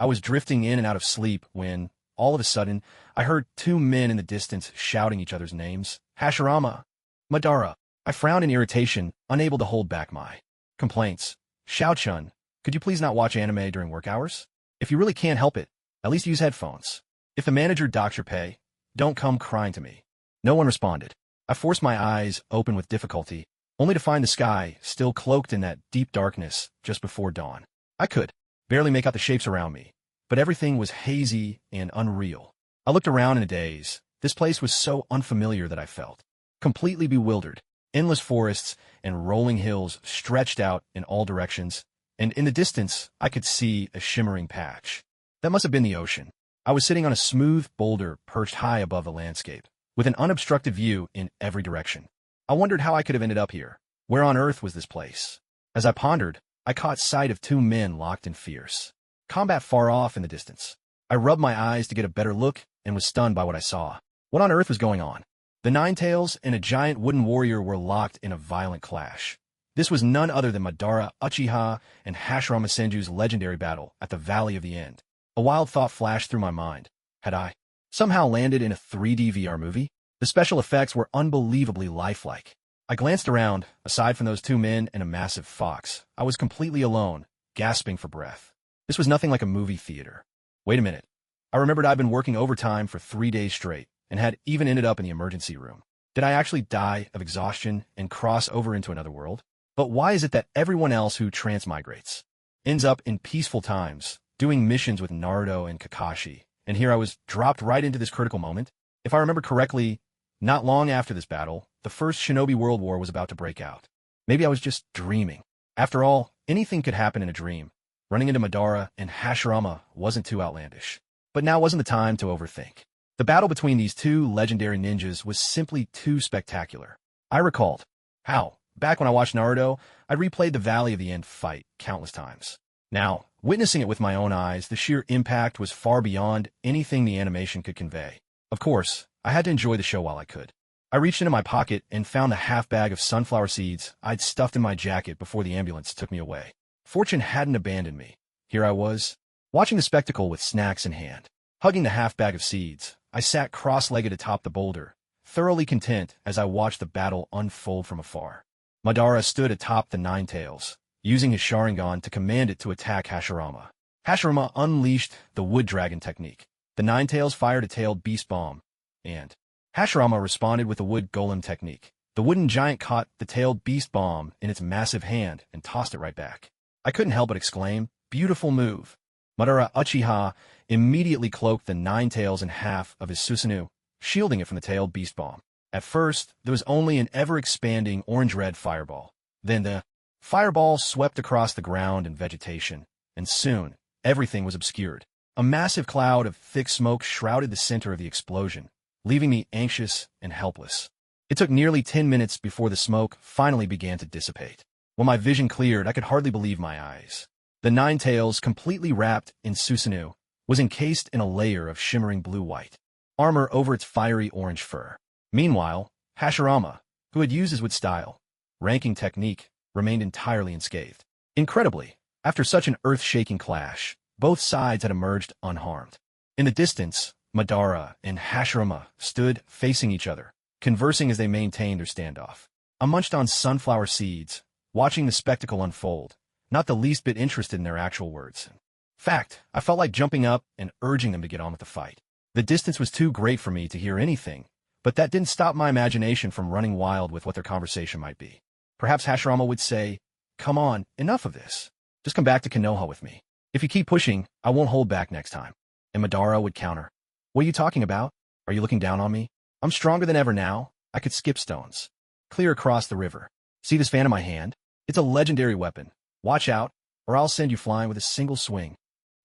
I was drifting in and out of sleep when, all of a sudden, I heard two men in the distance shouting each other's names. Hashirama, Madara. I frowned in irritation, unable to hold back my complaints. Xiao-chun, could you please not watch anime during work hours? If you really can't help it, at least use headphones. If the manager docks your pay, don't come crying to me. No one responded. I forced my eyes open with difficulty, only to find the sky still cloaked in that deep darkness just before dawn. I could barely make out the shapes around me, but everything was hazy and unreal. I looked around in a daze. This place was so unfamiliar that I felt completely bewildered. Endless forests and rolling hills stretched out in all directions, and in the distance I could see a shimmering patch. That must have been the ocean. I was sitting on a smooth boulder perched high above the landscape, with an unobstructed view in every direction. I wondered how I could have ended up here. Where on earth was this place? As I pondered, I caught sight of two men locked in fierce combat far off in the distance. I rubbed my eyes to get a better look and was stunned by what I saw. What on earth was going on? The Nine-Tails and a giant wooden warrior were locked in a violent clash. This was none other than Madara, Uchiha, and Hashirama Senju's legendary battle at the Valley of the End. A wild thought flashed through my mind. Had I somehow landed in a 3D VR movie? The special effects were unbelievably lifelike. I glanced around. Aside from those two men and a massive fox, I was completely alone, gasping for breath. This was nothing like a movie theater. Wait a minute. I remembered I'd been working overtime for 3 days straight, and had even ended up in the emergency room. Did I actually die of exhaustion and cross over into another world? But why is it that everyone else who transmigrates ends up in peaceful times, doing missions with Naruto and Kakashi, and here I was dropped right into this critical moment? If I remember correctly, not long after this battle, the First Shinobi World War was about to break out. Maybe I was just dreaming. After all, anything could happen in a dream. Running into Madara and Hashirama wasn't too outlandish. But now wasn't the time to overthink. The battle between these two legendary ninjas was simply too spectacular. I recalled how, back when I watched Naruto, I'd replayed the Valley of the End fight countless times. Now, witnessing it with my own eyes, the sheer impact was far beyond anything the animation could convey. Of course, I had to enjoy the show while I could. I reached into my pocket and found the half bag of sunflower seeds I'd stuffed in my jacket before the ambulance took me away. Fortune hadn't abandoned me. Here I was, watching the spectacle with snacks in hand. Hugging the half bag of seeds, I sat cross-legged atop the boulder, thoroughly content as I watched the battle unfold from afar. Madara stood atop the Nine-Tails, using his Sharingan to command it to attack Hashirama. Hashirama unleashed the Wood Dragon technique. The Nine-Tails fired a tailed beast bomb, and Hashirama responded with the Wood Golem technique. The wooden giant caught the tailed beast bomb in its massive hand and tossed it right back. I couldn't help but exclaim, "Beautiful move." Madara Uchiha immediately cloaked the Nine-Tails in half of his Susanoo, shielding it from the tailed beast bomb. At first, there was only an ever-expanding orange-red fireball. Then the fireball swept across the ground and vegetation, and soon, everything was obscured. A massive cloud of thick smoke shrouded the center of the explosion, leaving me anxious and helpless. It took nearly 10 minutes before the smoke finally began to dissipate. When my vision cleared, I could hardly believe my eyes. The Nine-Tails, completely wrapped in Susanoo, was encased in a layer of shimmering blue-white armor over its fiery orange fur. Meanwhile, Hashirama, who had used his with style, ranking technique, remained entirely unscathed. Incredibly, after such an earth-shaking clash, both sides had emerged unharmed. In the distance, Madara and Hashirama stood facing each other, conversing as they maintained their standoff. I munched on sunflower seeds, watching the spectacle unfold, not the least bit interested in their actual words. In fact, I felt like jumping up and urging them to get on with the fight. The distance was too great for me to hear anything, but that didn't stop my imagination from running wild with what their conversation might be. Perhaps Hashirama would say, "Come on, enough of this. Just come back to Konoha with me. If you keep pushing, I won't hold back next time." And Madara would counter, "What are you talking about? Are you looking down on me? I'm stronger than ever now. I could skip stones. Clear across the river. See this fan in my hand? It's a legendary weapon. Watch out, or I'll send you flying with a single swing."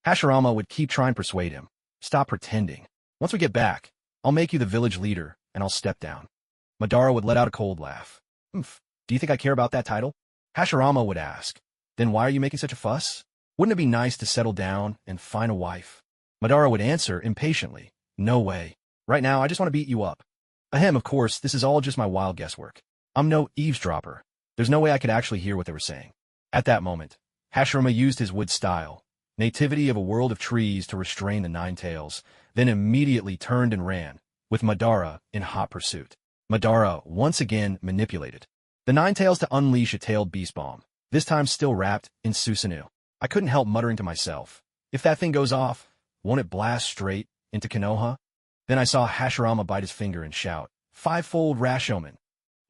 Hashirama would keep trying to persuade him. "Stop pretending. Once we get back, I'll make you the village leader, and I'll step down." Madara would let out a cold laugh. "Oomph, do you think I care about that title?" Hashirama would ask. "Then why are you making such a fuss? Wouldn't it be nice to settle down and find a wife?" Madara would answer impatiently, "No way. Right now, I just want to beat you up." Ahem, of course, this is all just my wild guesswork. I'm no eavesdropper. There's no way I could actually hear what they were saying. At that moment, Hashirama used his wood style, nativity of a world of trees to restrain the nine tails, then immediately turned and ran, with Madara in hot pursuit. Madara once again manipulated the nine tails to unleash a tailed beast bomb, this time still wrapped in Susanoo. I couldn't help muttering to myself, if that thing goes off, won't it blast straight into Konoha? Then I saw Hashirama bite his finger and shout, "Fivefold Rashomen!"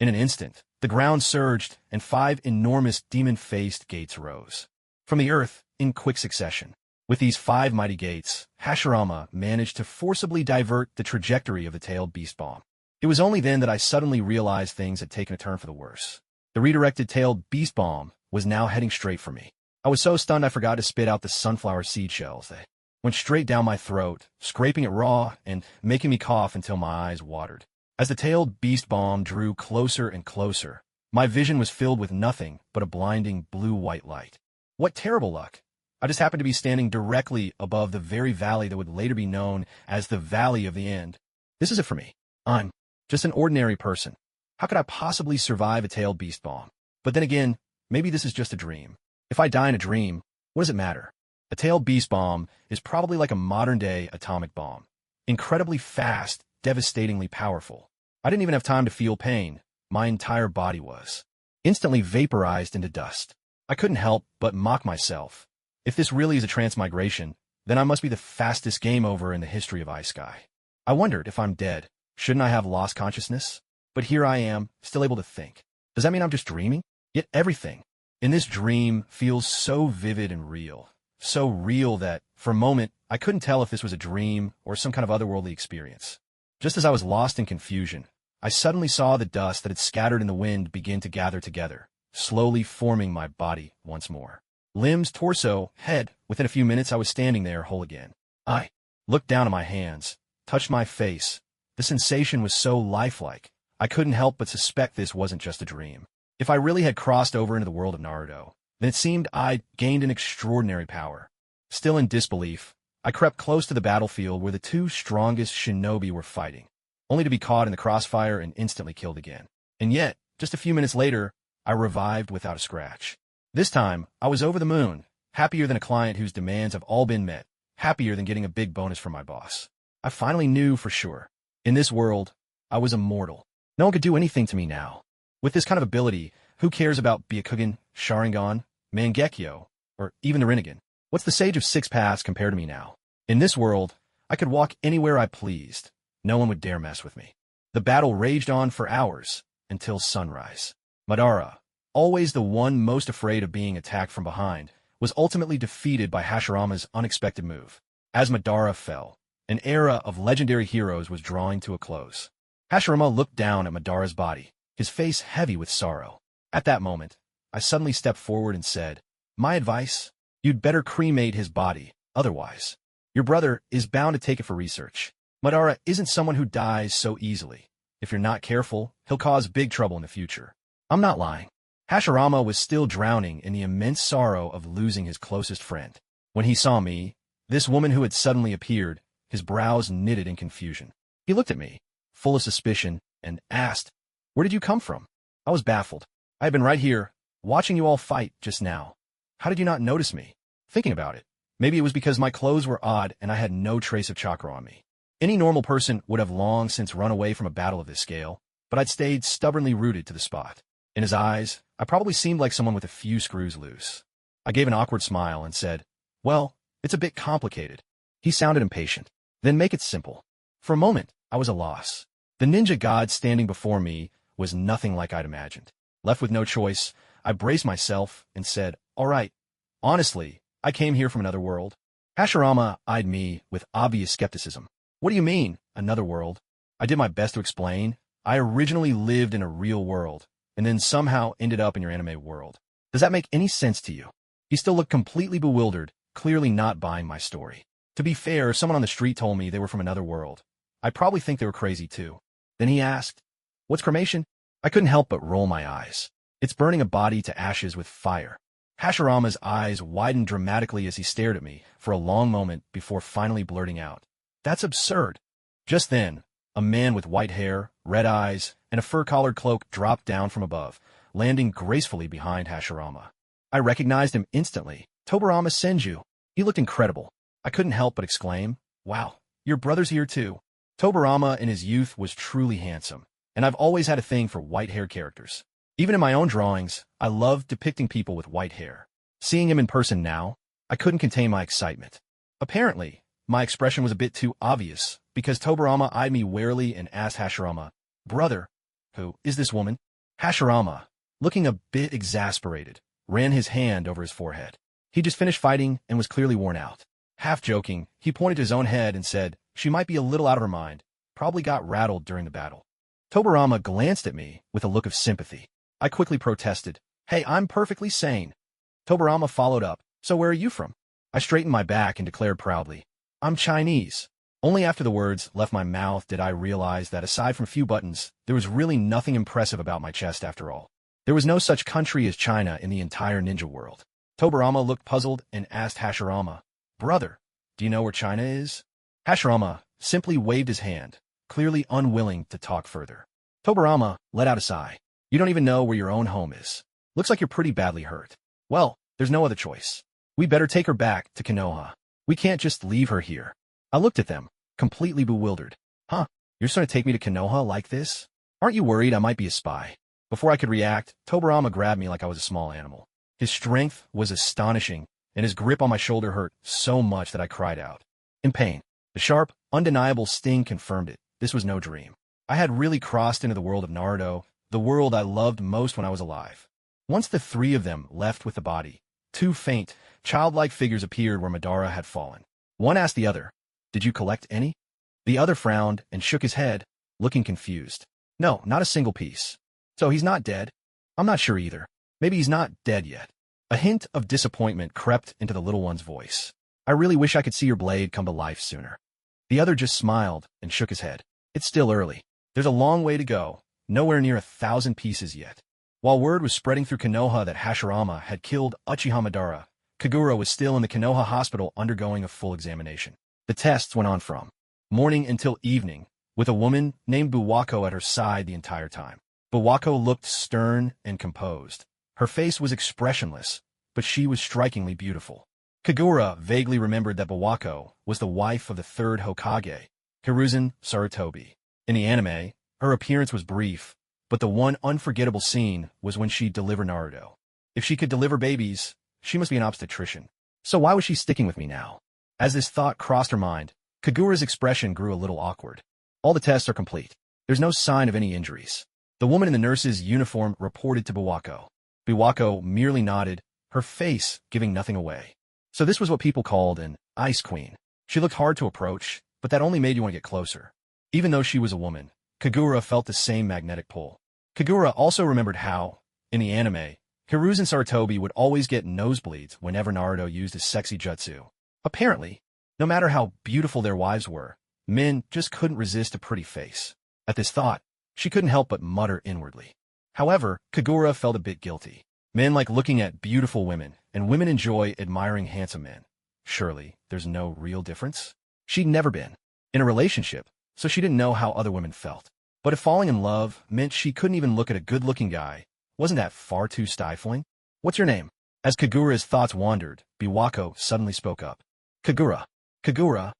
In an instant, the ground surged, and 5 enormous demon-faced gates rose from the earth in quick succession. With these 5 mighty gates, Hashirama managed to forcibly divert the trajectory of the tailed beast bomb. It was only then that I suddenly realized things had taken a turn for the worse. The redirected tailed beast bomb was now heading straight for me. I was so stunned I forgot to spit out the sunflower seed shells. They went straight down my throat, scraping it raw and making me cough until my eyes watered. As the tailed beast bomb drew closer and closer, my vision was filled with nothing but a blinding blue-white light. What terrible luck! I just happened to be standing directly above the very valley that would later be known as the Valley of the End. This is it for me. I'm just an ordinary person. How could I possibly survive a tailed beast bomb? But then again, maybe this is just a dream. If I die in a dream, what does it matter? A tailed beast bomb is probably like a modern-day atomic bomb. Incredibly fast, devastatingly powerful. I didn't even have time to feel pain. My entire body was instantly vaporized into dust. I couldn't help but mock myself. If this really is a transmigration, then I must be the fastest game over in the history of isekai. I wondered if I'm dead. Shouldn't I have lost consciousness? But here I am, still able to think. Does that mean I'm just dreaming? Yet everything in this dream feels so vivid and real. So real that, for a moment, I couldn't tell if this was a dream or some kind of otherworldly experience. Just as I was lost in confusion, I suddenly saw the dust that had scattered in the wind begin to gather together, slowly forming my body once more. Limbs, torso, head. Within a few minutes I was standing there whole again. I looked down at my hands, touched my face. The sensation was so lifelike, I couldn't help but suspect this wasn't just a dream. If I really had crossed over into the world of Naruto, then it seemed I'd gained an extraordinary power. Still in disbelief, I crept close to the battlefield where the 2 strongest shinobi were fighting, only to be caught in the crossfire and instantly killed again. And yet, just a few minutes later, I revived without a scratch. This time, I was over the moon, happier than a client whose demands have all been met, happier than getting a big bonus from my boss. I finally knew for sure. In this world, I was immortal. No one could do anything to me now. With this kind of ability, who cares about Byakugan, Sharingan, Mangekyo, or even the Rinnegan? What's the Sage of Six Paths compared to me now? In this world, I could walk anywhere I pleased. No one would dare mess with me. The battle raged on for hours, until sunrise. Madara, always the one most afraid of being attacked from behind, was ultimately defeated by Hashirama's unexpected move. As Madara fell, an era of legendary heroes was drawing to a close. Hashirama looked down at Madara's body, his face heavy with sorrow. At that moment, I suddenly stepped forward and said, "My advice? You'd better cremate his body, otherwise. Your brother is bound to take it for research. Madara isn't someone who dies so easily. If you're not careful, he'll cause big trouble in the future." I'm not lying. Hashirama was still drowning in the immense sorrow of losing his closest friend. When he saw me, this woman who had suddenly appeared, his brows knitted in confusion. He looked at me, full of suspicion, and asked, "Where did you come from?" I was baffled. I had been right here, watching you all fight just now. How did you not notice me? Thinking about it, maybe it was because my clothes were odd and I had no trace of chakra on me. Any normal person would have long since run away from a battle of this scale, but I'd stayed stubbornly rooted to the spot. In his eyes, I probably seemed like someone with a few screws loose. I gave an awkward smile and said, "Well, it's a bit complicated." He sounded impatient. "Then make it simple." For a moment, I was a loss. The ninja god standing before me was nothing like I'd imagined. Left with no choice, I braced myself and said, "All right, honestly, I came here from another world." Hashirama eyed me with obvious skepticism. "What do you mean, another world?" I did my best to explain. I originally lived in a real world, and then somehow ended up in your anime world. Does that make any sense to you? He still looked completely bewildered, clearly not buying my story. To be fair, if someone on the street told me they were from another world, I'd probably think they were crazy too. Then he asked, "What's cremation?" I couldn't help but roll my eyes. It's burning a body to ashes with fire. Hashirama's eyes widened dramatically as he stared at me for a long moment before finally blurting out, "That's absurd." Just then, a man with white hair, red eyes, and a fur-collared cloak dropped down from above, landing gracefully behind Hashirama. I recognized him instantly. Tobarama Senju. He looked incredible. I couldn't help but exclaim, "Wow, your brother's here too." Tobarama in his youth was truly handsome, and I've always had a thing for white-haired characters. Even in my own drawings, I loved depicting people with white hair. Seeing him in person now, I couldn't contain my excitement. Apparently, my expression was a bit too obvious, because Tobarama eyed me warily and asked Hashirama, "Brother, who is this woman?" Hashirama, looking a bit exasperated, ran his hand over his forehead. He just finished fighting and was clearly worn out. Half joking, he pointed to his own head and said, "She might be a little out of her mind, probably got rattled during the battle." Tobarama glanced at me with a look of sympathy. I quickly protested, "Hey, I'm perfectly sane." Tobarama followed up, "So where are you from?" I straightened my back and declared proudly, "I'm Chinese." Only after the words left my mouth did I realize that aside from a few buttons, there was really nothing impressive about my chest after all. There was no such country as China in the entire ninja world. Tobarama looked puzzled and asked Hashirama, "Brother, do you know where China is?" Hashirama simply waved his hand, clearly unwilling to talk further. Tobarama let out a sigh. "You don't even know where your own home is. Looks like you're pretty badly hurt." "Well, there's no other choice. We better take her back to Konoha. We can't just leave her here." I looked at them, completely bewildered. "Huh? You're just going to take me to Konoha like this? Aren't you worried I might be a spy?" Before I could react, Tobarama grabbed me like I was a small animal. His strength was astonishing, and his grip on my shoulder hurt so much that I cried out in pain. The sharp, undeniable sting confirmed it. This was no dream. I had really crossed into the world of Naruto, the world I loved most when I was alive. Once the three of them left with the body, two faint, childlike figures appeared where Madara had fallen. One asked the other, "Did you collect any?" The other frowned and shook his head, looking confused. "No, not a single piece." "So he's not dead?" "I'm not sure either. Maybe he's not dead yet." A hint of disappointment crept into the little one's voice. "I really wish I could see your blade come to life sooner." The other just smiled and shook his head. "It's still early. There's a long way to go, nowhere near 1,000 pieces yet." While word was spreading through Konoha that Hashirama had killed Uchiha Madara, Kagura was still in the Konoha hospital undergoing a full examination. The tests went on from morning until evening, with a woman named Buwako at her side the entire time. Buwako looked stern and composed. Her face was expressionless, but she was strikingly beautiful. Kagura vaguely remembered that Buwako was the wife of the third Hokage, Hiruzen Sarutobi. In the anime, her appearance was brief, but the one unforgettable scene was when she delivered Naruto. If she could deliver babies, she must be an obstetrician. So why was she sticking with me now? As this thought crossed her mind, Kagura's expression grew a little awkward. "All the tests are complete. There's no sign of any injuries." The woman in the nurse's uniform reported to Buwako. Buwako merely nodded, her face giving nothing away. So this was what people called an ice queen. She looked hard to approach, but that only made you want to get closer. Even though she was a woman, Kagura felt the same magnetic pull. Kagura also remembered how, in the anime, Hiruzen Sarutobi would always get nosebleeds whenever Naruto used his sexy jutsu. Apparently, no matter how beautiful their wives were, men just couldn't resist a pretty face. At this thought, she couldn't help but mutter inwardly. However, Kagura felt a bit guilty. Men like looking at beautiful women, and women enjoy admiring handsome men. Surely, there's no real difference? She'd never been in a relationship, so she didn't know how other women felt. But if falling in love meant she couldn't even look at a good-looking guy, wasn't that far too stifling? "What's your name?" As Kagura's thoughts wandered, Buwako suddenly spoke up. "Kagura." "Kagura?"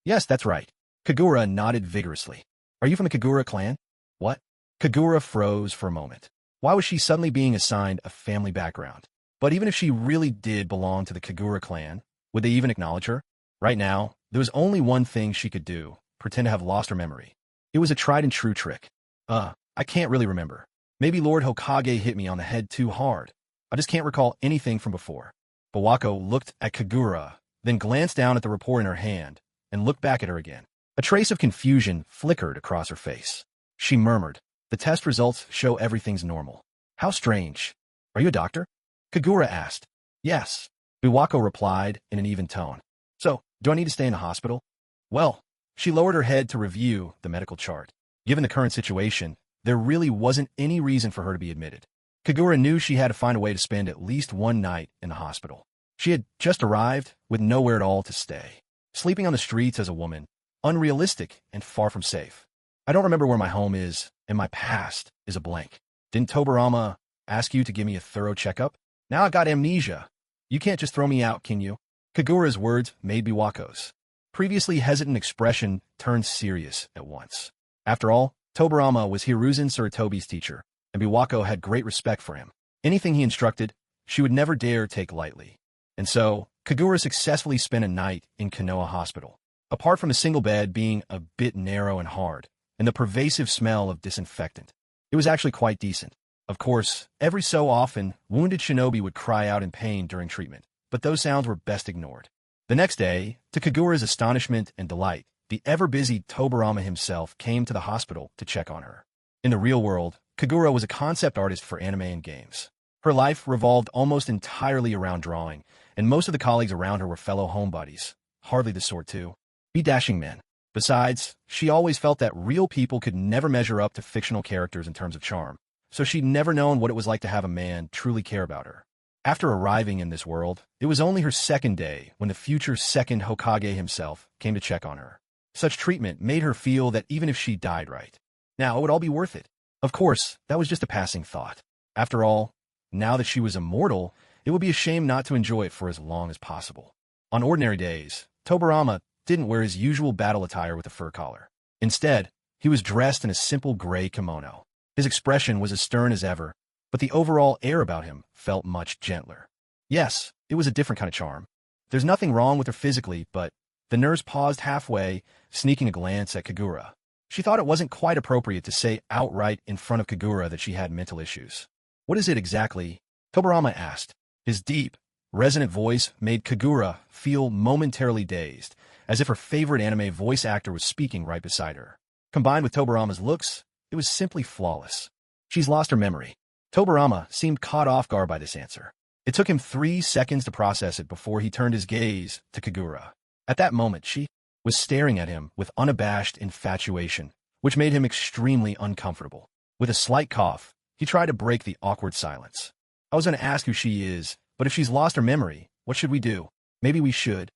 "Yes, that's right." Kagura nodded vigorously. "Are you from the Kagura clan?" "What?" Kagura froze for a moment. Why was she suddenly being assigned a family background? But even if she really did belong to the Kagura clan, would they even acknowledge her? Right now, there was only one thing she could do, pretend to have lost her memory. It was a tried-and-true trick. I can't really remember. Maybe Lord Hokage hit me on the head too hard. I just can't recall anything from before." Buwako looked at Kagura, then glanced down at the report in her hand, and looked back at her again. A trace of confusion flickered across her face. She murmured, "The test results show everything's normal." "How strange. Are you a doctor?" Kagura asked. "Yes," Buwako replied in an even tone. "So, do I need to stay in the hospital?" "Well," she lowered her head to review the medical chart. Given the current situation, there really wasn't any reason for her to be admitted. Kagura knew she had to find a way to spend at least one night in the hospital. She had just arrived with nowhere at all to stay. Sleeping on the streets as a woman, unrealistic and far from safe. "I don't remember where my home is, and my past is a blank." "Didn't Tobarama ask you to give me a thorough checkup?" "Now I got amnesia. You can't just throw me out, can you?" Kagura's words made Biwako's previously hesitant expression turned serious at once. After all, Tobarama was Hiruzen Sarutobi's teacher, and Biwako had great respect for him. Anything he instructed, she would never dare take lightly. And so, Kagura successfully spent a night in Konoha Hospital. Apart from a single bed being a bit narrow and hard, and the pervasive smell of disinfectant, it was actually quite decent. Of course, every so often, wounded shinobi would cry out in pain during treatment, but those sounds were best ignored. The next day, to Kagura's astonishment and delight, the ever-busy Tobarama himself came to the hospital to check on her. In the real world, Kagura was a concept artist for anime and games. Her life revolved almost entirely around drawing, and most of the colleagues around her were fellow homebodies, hardly the sort to be dashing men. Besides, she always felt that real people could never measure up to fictional characters in terms of charm, so she'd never known what it was like to have a man truly care about her. After arriving in this world, it was only her second day when the future second Hokage himself came to check on her. Such treatment made her feel that even if she died right, now it would all be worth it. Of course, that was just a passing thought. After all, now that she was immortal, it would be a shame not to enjoy it for as long as possible. On ordinary days, Tobarama didn't wear his usual battle attire with a fur collar. Instead, he was dressed in a simple gray kimono. His expression was as stern as ever, but the overall air about him felt much gentler. Yes, it was a different kind of charm. There's nothing wrong with her physically, but the nurse paused halfway, sneaking a glance at Kagura. She thought it wasn't quite appropriate to say outright in front of Kagura that she had mental issues. What is it exactly? Tobarama asked. His deep, resonant voice made Kagura feel momentarily dazed, as if her favorite anime voice actor was speaking right beside her. Combined with Tobarama's looks, it was simply flawless. She's lost her memory. Tobarama seemed caught off guard by this answer. It took him 3 seconds to process it before he turned his gaze to Kagura. At that moment, she was staring at him with unabashed infatuation, which made him extremely uncomfortable. With a slight cough, he tried to break the awkward silence. I was going to ask who she is, but if she's lost her memory, what should we do? Maybe we should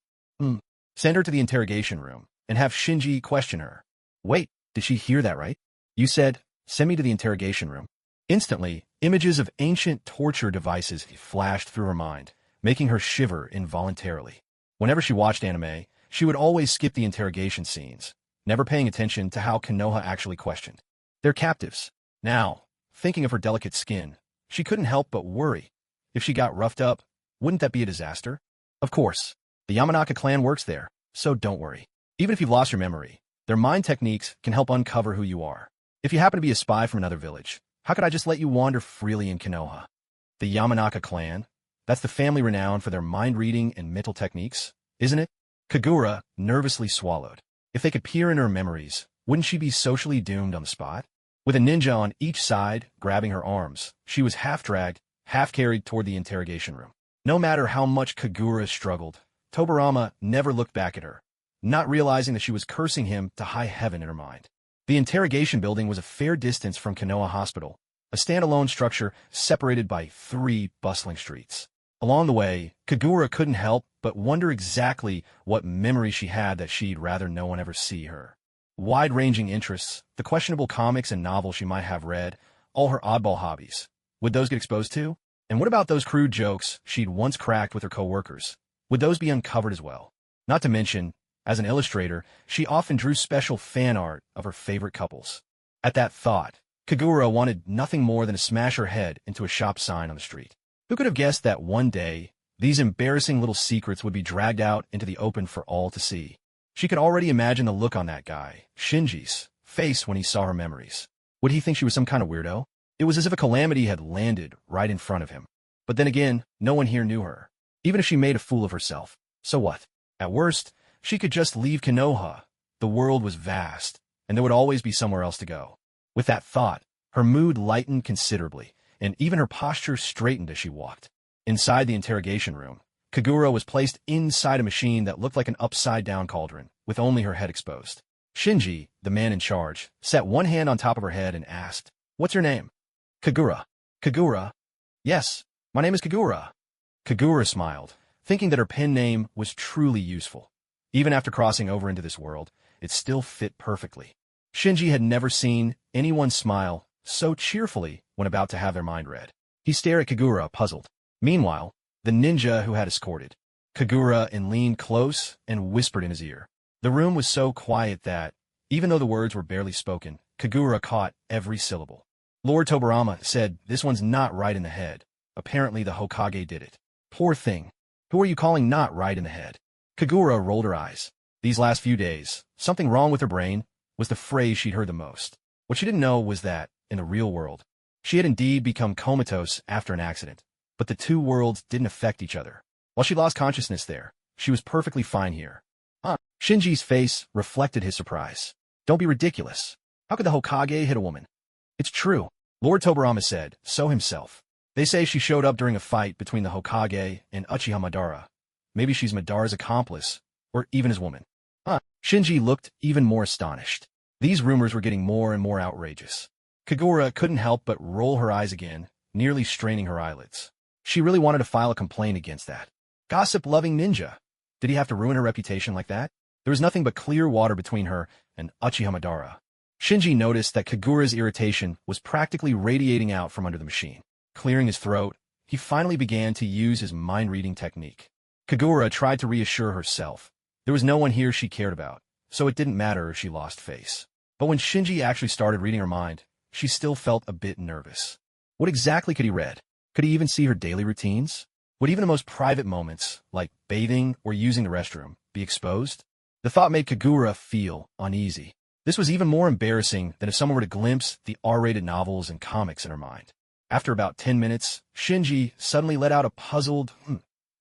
send her to the interrogation room and have Shinji question her. Wait, did she hear that right? You said, send me to the interrogation room. Instantly, images of ancient torture devices flashed through her mind, making her shiver involuntarily. Whenever she watched anime, she would always skip the interrogation scenes, never paying attention to how Konoha actually questioned their captives. Now, thinking of her delicate skin, she couldn't help but worry. If she got roughed up, wouldn't that be a disaster? Of course, the Yamanaka clan works there, so don't worry. Even if you've lost your memory, their mind techniques can help uncover who you are. If you happen to be a spy from another village, how could I just let you wander freely in Konoha? The Yamanaka clan? That's the family renowned for their mind-reading and mental techniques, isn't it? Kagura nervously swallowed. If they could peer into her memories, wouldn't she be socially doomed on the spot? With a ninja on each side grabbing her arms, she was half-dragged, half-carried toward the interrogation room. No matter how much Kagura struggled, Tobarama never looked back at her, not realizing that she was cursing him to high heaven in her mind. The interrogation building was a fair distance from Konoha Hospital, a standalone structure separated by 3 bustling streets. Along the way, Kagura couldn't help but wonder exactly what memory she had that she'd rather no one ever see her. Wide-ranging interests, the questionable comics and novels she might have read, all her oddball hobbies. Would those get exposed too? And what about those crude jokes she'd once cracked with her coworkers? Would those be uncovered as well? Not to mention, as an illustrator, she often drew special fan art of her favorite couples. At that thought, Kagura wanted nothing more than to smash her head into a shop sign on the street. Who could have guessed that one day, these embarrassing little secrets would be dragged out into the open for all to see? She could already imagine the look on that guy, Shinji's, face when he saw her memories. Would he think she was some kind of weirdo? It was as if a calamity had landed right in front of him. But then again, no one here knew her. Even if she made a fool of herself, so what? At worst, she could just leave Konoha. The world was vast, and there would always be somewhere else to go. With that thought, her mood lightened considerably, and even her posture straightened as she walked. Inside the interrogation room, Kagura was placed inside a machine that looked like an upside-down cauldron, with only her head exposed. Shinji, the man in charge, set one hand on top of her head and asked, "What's your name?" "Kagura." "Kagura?" "Yes, my name is Kagura." Kagura smiled, thinking that her pen name was truly useful. Even after crossing over into this world, it still fit perfectly. Shinji had never seen anyone smile so cheerfully when about to have their mind read. He stared at Kagura, puzzled. Meanwhile, the ninja who had escorted Kagura and leaned close and whispered in his ear. The room was so quiet that, even though the words were barely spoken, Kagura caught every syllable. Lord Tobarama said, "This one's not right in the head. Apparently the Hokage did it." Poor thing. Who are you calling not right in the head? Kagura rolled her eyes. These last few days, something wrong with her brain was the phrase she'd heard the most. What she didn't know was that, in the real world, she had indeed become comatose after an accident, but the two worlds didn't affect each other. While she lost consciousness there, she was perfectly fine here. Shinji's face reflected his surprise. Don't be ridiculous. How could the Hokage hit a woman? It's true, Lord Tobarama said, so himself. They say she showed up during a fight between the Hokage and Uchiha Madara. Maybe she's Madara's accomplice, or even his woman. Shinji looked even more astonished. These rumors were getting more and more outrageous. Kagura couldn't help but roll her eyes again, nearly straining her eyelids. She really wanted to file a complaint against that gossip-loving ninja. Did he have to ruin her reputation like that? There was nothing but clear water between her and Uchiha Madara. Shinji noticed that Kagura's irritation was practically radiating out from under the machine. Clearing his throat, he finally began to use his mind-reading technique. Kagura tried to reassure herself. There was no one here she cared about, so it didn't matter if she lost face. But when Shinji actually started reading her mind, she still felt a bit nervous. What exactly could he read? Could he even see her daily routines? Would even the most private moments, like bathing or using the restroom, be exposed? The thought made Kagura feel uneasy. This was even more embarrassing than if someone were to glimpse the R-rated novels and comics in her mind. After about 10 minutes, Shinji suddenly let out a puzzled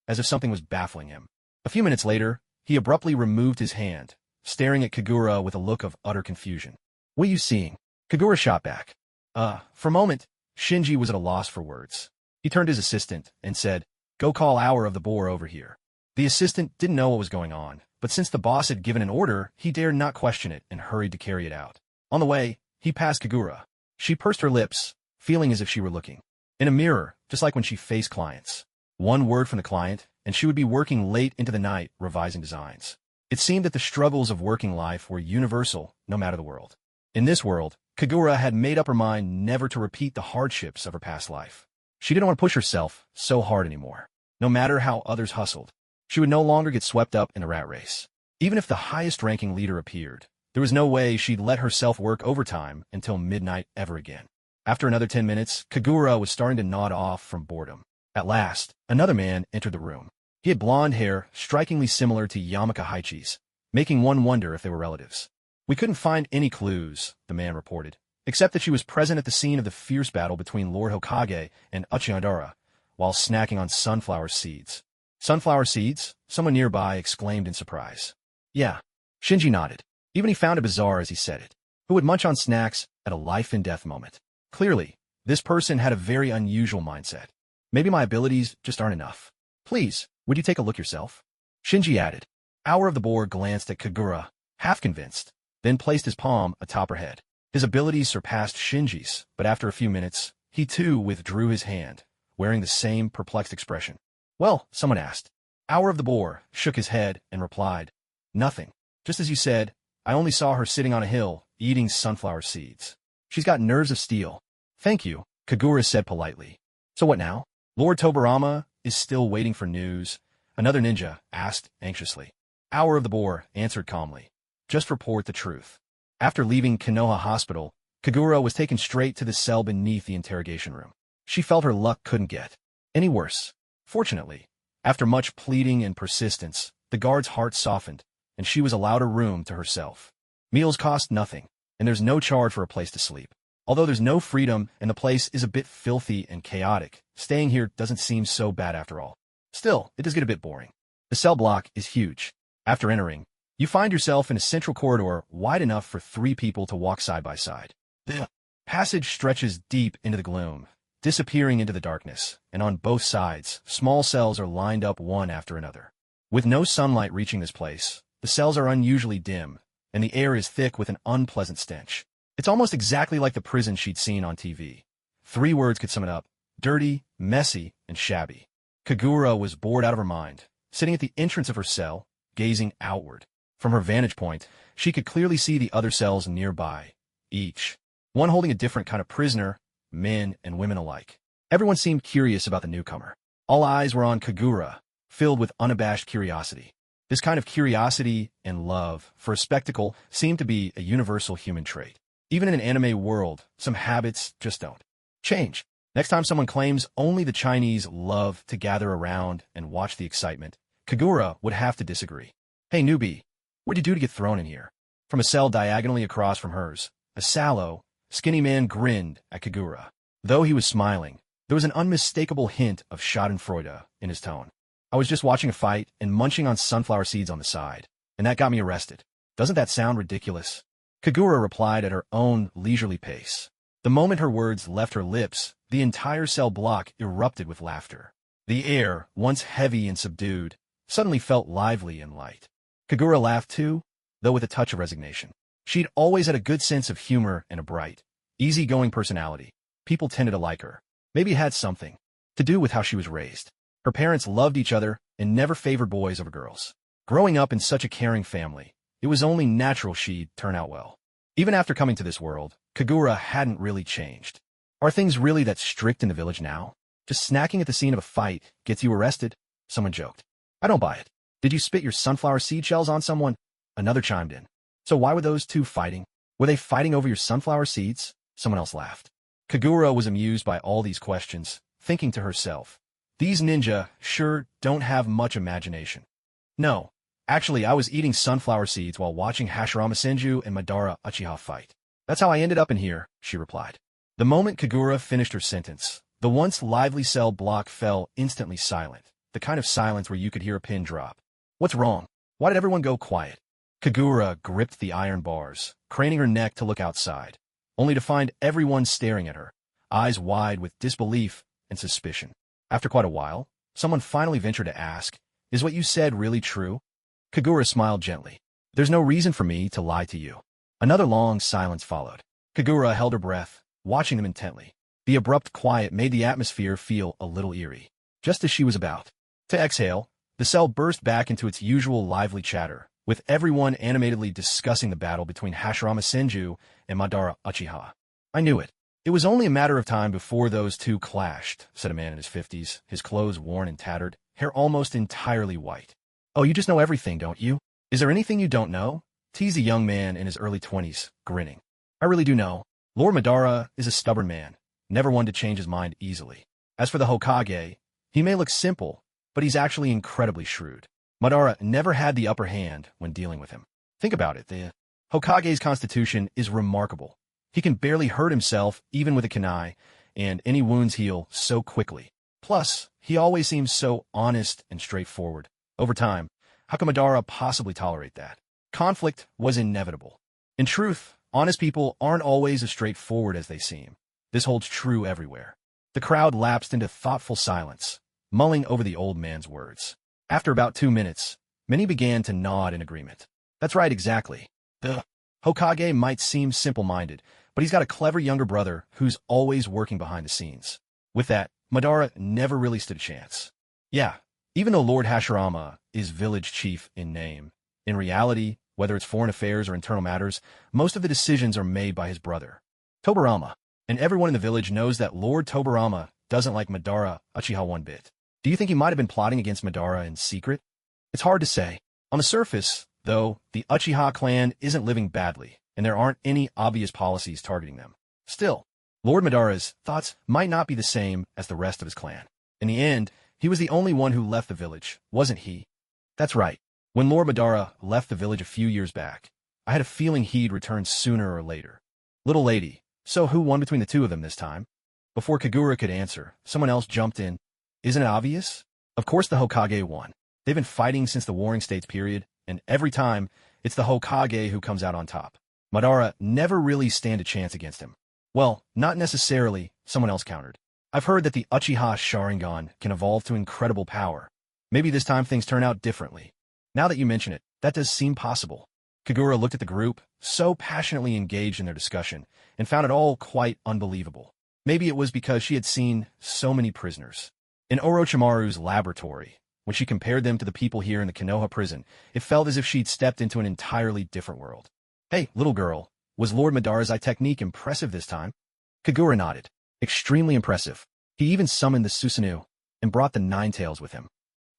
as if something was baffling him. A few minutes later, he abruptly removed his hand, staring at Kagura with a look of utter confusion. What are you seeing? Kagura shot back. For a moment, Shinji was at a loss for words. He turned to his assistant and said, "Go call Hour of the Boar over here." The assistant didn't know what was going on, but since the boss had given an order, he dared not question it and hurried to carry it out. On the way, he passed Kagura. She pursed her lips, feeling as if she were looking in a mirror, just like when she faced clients. One word from the client, and she would be working late into the night revising designs. It seemed that the struggles of working life were universal, no matter the world. In this world, Kagura had made up her mind never to repeat the hardships of her past life. She didn't want to push herself so hard anymore. No matter how others hustled, she would no longer get swept up in the rat race. Even if the highest-ranking leader appeared, there was no way she'd let herself work overtime until midnight ever again. After another 10 minutes, Kagura was starting to nod off from boredom. At last, another man entered the room. He had blonde hair, strikingly similar to Yamaka Haichi's, making one wonder if they were relatives. "We couldn't find any clues," the man reported, "except that she was present at the scene of the fierce battle between Lord Hokage and Uchiha Madara, while snacking on sunflower seeds." "Sunflower seeds?" someone nearby exclaimed in surprise. "Yeah." Shinji nodded. Even he found it bizarre as he said it. Who would munch on snacks at a life-and-death moment? Clearly, this person had a very unusual mindset. "Maybe my abilities just aren't enough. Please, would you take a look yourself?" Shinji added. Hour of the Boar glanced at Kagura, half convinced, then placed his palm atop her head. His abilities surpassed Shinji's, but after a few minutes, he too withdrew his hand, wearing the same perplexed expression. "Well," someone asked. Hour of the Boar shook his head and replied, "Nothing. Just as you said, I only saw her sitting on a hill, eating sunflower seeds. She's got nerves of steel." "Thank you," Kagura said politely. "So what now?" Lord Tobarama is still waiting for news, another ninja asked anxiously. Hour of the Boar answered calmly. "Just report the truth." After leaving Konoha Hospital, Kagura was taken straight to the cell beneath the interrogation room. She felt her luck couldn't get any worse. Fortunately, after much pleading and persistence, the guard's heart softened, and she was allowed a room to herself. Meals cost nothing, and there's no charge for a place to sleep. Although there's no freedom and the place is a bit filthy and chaotic, staying here doesn't seem so bad after all. Still, it does get a bit boring. The cell block is huge. After entering, you find yourself in a central corridor wide enough for 3 people to walk side by side. The passage stretches deep into the gloom, disappearing into the darkness, and on both sides, small cells are lined up one after another. With no sunlight reaching this place, the cells are unusually dim, and the air is thick with an unpleasant stench. It's almost exactly like the prison she'd seen on TV. 3 words could sum it up: dirty, messy, and shabby. Kagura was bored out of her mind, sitting at the entrance of her cell, gazing outward. From her vantage point, she could clearly see the other cells nearby, each one holding a different kind of prisoner, men and women alike. Everyone seemed curious about the newcomer. All eyes were on Kagura, filled with unabashed curiosity. This kind of curiosity and love for a spectacle seemed to be a universal human trait. Even in an anime world, some habits just don't change. Next time someone claims only the Chinese love to gather around and watch the excitement, Kagura would have to disagree. Hey newbie, what'd you do to get thrown in here? From a cell diagonally across from hers, a sallow, skinny man grinned at Kagura. Though he was smiling, there was an unmistakable hint of schadenfreude in his tone. I was just watching a fight and munching on sunflower seeds on the side, and that got me arrested. Doesn't that sound ridiculous? Kagura replied at her own leisurely pace. The moment her words left her lips, the entire cell block erupted with laughter. The air, once heavy and subdued, suddenly felt lively and light. Kagura laughed too, though with a touch of resignation. She'd always had a good sense of humor and a bright, easygoing personality. People tended to like her. Maybe it had something to do with how she was raised. Her parents loved each other and never favored boys over girls. Growing up in such a caring family, it was only natural she'd turn out well. Even after coming to this world, Kagura hadn't really changed. Are things really that strict in the village now? Just snacking at the scene of a fight gets you arrested? Someone joked. I don't buy it. Did you spit your sunflower seed shells on someone? Another chimed in. So why were those two fighting? Were they fighting over your sunflower seeds? Someone else laughed. Kagura was amused by all these questions, thinking to herself, these ninja sure don't have much imagination. No, actually I was eating sunflower seeds while watching Hashirama Senju and Madara Uchiha fight. That's how I ended up in here, she replied. The moment Kagura finished her sentence, the once lively cell block fell instantly silent, the kind of silence where you could hear a pin drop. What's wrong? Why did everyone go quiet? Kagura gripped the iron bars, craning her neck to look outside, only to find everyone staring at her, eyes wide with disbelief and suspicion. After quite a while, someone finally ventured to ask, is what you said really true? Kagura smiled gently. There's no reason for me to lie to you. Another long silence followed. Kagura held her breath, watching them intently. The abrupt quiet made the atmosphere feel a little eerie. Just as she was about to exhale, the cell burst back into its usual lively chatter, with everyone animatedly discussing the battle between Hashirama Senju and Madara Uchiha. I knew it. It was only a matter of time before those two clashed, said a man in his 50s, his clothes worn and tattered, hair almost entirely white. Oh, you just know everything, don't you? Is there anything you don't know? Teased a young man in his early 20s, grinning. I really do know. Lord Madara is a stubborn man, never one to change his mind easily. As for the Hokage, he may look simple, but he's actually incredibly shrewd. Madara never had the upper hand when dealing with him. Think about it, the Hokage's constitution is remarkable. He can barely hurt himself even with a kunai, and any wounds heal so quickly. Plus, he always seems so honest and straightforward. Over time, how can Madara possibly tolerate that? Conflict was inevitable. In truth, honest people aren't always as straightforward as they seem. This holds true everywhere. The crowd lapsed into thoughtful silence, mulling over the old man's words. After about 2 minutes, many began to nod in agreement. That's right, exactly. The Hokage might seem simple-minded, but he's got a clever younger brother who's always working behind the scenes. With that, Madara never really stood a chance. Yeah, even though Lord Hashirama is village chief in name, in reality, whether it's foreign affairs or internal matters, most of the decisions are made by his brother, Tobarama, and everyone in the village knows that Lord Tobarama doesn't like Madara Uchiha one bit. Do you think he might have been plotting against Madara in secret? It's hard to say. On the surface, though, the Uchiha clan isn't living badly, and there aren't any obvious policies targeting them. Still, Lord Madara's thoughts might not be the same as the rest of his clan. In the end, he was the only one who left the village, wasn't he? That's right. When Lord Madara left the village a few years back, I had a feeling he'd return sooner or later. Little lady, so who won between the two of them this time? Before Kagura could answer, someone else jumped in. Isn't it obvious? Of course the Hokage won. They've been fighting since the Warring States period, and every time, it's the Hokage who comes out on top. Madara never really stand a chance against him. Well, not necessarily, someone else countered. I've heard that the Uchiha Sharingan can evolve to incredible power. Maybe this time things turn out differently. Now that you mention it, that does seem possible. Kagura looked at the group, so passionately engaged in their discussion, and found it all quite unbelievable. Maybe it was because she had seen so many prisoners. In Orochimaru's laboratory, when she compared them to the people here in the Konoha prison, it felt as if she'd stepped into an entirely different world. Hey, little girl, was Lord Madara's eye technique impressive this time? Kagura nodded. Extremely impressive. He even summoned the Susanoo and brought the Nine Tails with him.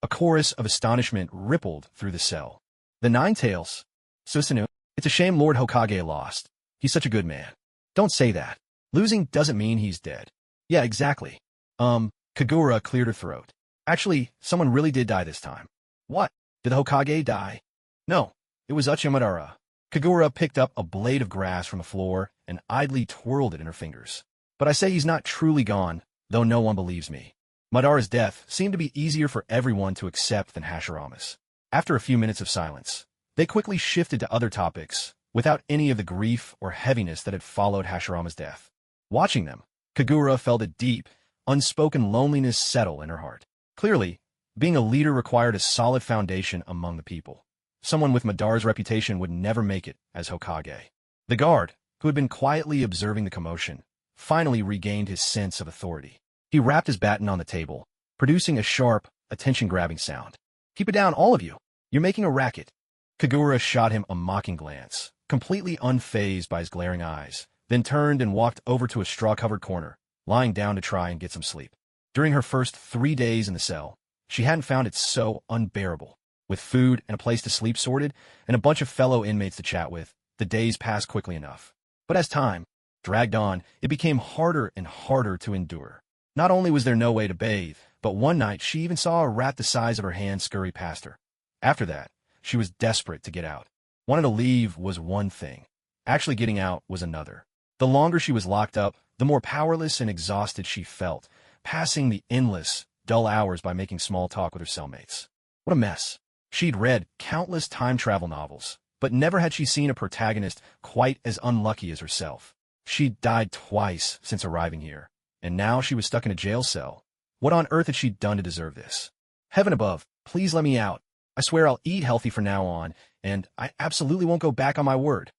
A chorus of astonishment rippled through the cell. The Nine Tails. Susanoo, it's a shame Lord Hokage lost. He's such a good man. Don't say that. Losing doesn't mean he's dead. Yeah, exactly. Kagura cleared her throat. Actually, someone really did die this time. What? Did the Hokage die? No, it was Uchiha. Kagura picked up a blade of grass from the floor and idly twirled it in her fingers. But I say he's not truly gone, though no one believes me. Madara's death seemed to be easier for everyone to accept than Hashirama's. After a few minutes of silence, they quickly shifted to other topics, without any of the grief or heaviness that had followed Hashirama's death. Watching them, Kagura felt a deep, unspoken loneliness settle in her heart. Clearly, being a leader required a solid foundation among the people. Someone with Madara's reputation would never make it as Hokage. The guard, who had been quietly observing the commotion, finally regained his sense of authority. He rapped his baton on the table, producing a sharp, attention-grabbing sound. Keep it down, all of you. You're making a racket. Kagura shot him a mocking glance, completely unfazed by his glaring eyes, then turned and walked over to a straw-covered corner, lying down to try and get some sleep. During her first 3 days in the cell, she hadn't found it so unbearable. With food and a place to sleep sorted, and a bunch of fellow inmates to chat with, the days passed quickly enough. But as time dragged on, it became harder and harder to endure. Not only was there no way to bathe, but one night she even saw a rat the size of her hand scurry past her. After that, she was desperate to get out. Wanting to leave was one thing. Actually getting out was another. The longer she was locked up, the more powerless and exhausted she felt, passing the endless, dull hours by making small talk with her cellmates. What a mess. She'd read countless time travel novels, but never had she seen a protagonist quite as unlucky as herself. She'd died twice since arriving here, and now she was stuck in a jail cell. What on earth had she done to deserve this? Heaven above, please let me out. I swear I'll eat healthy from now on, and I absolutely won't go back on my word.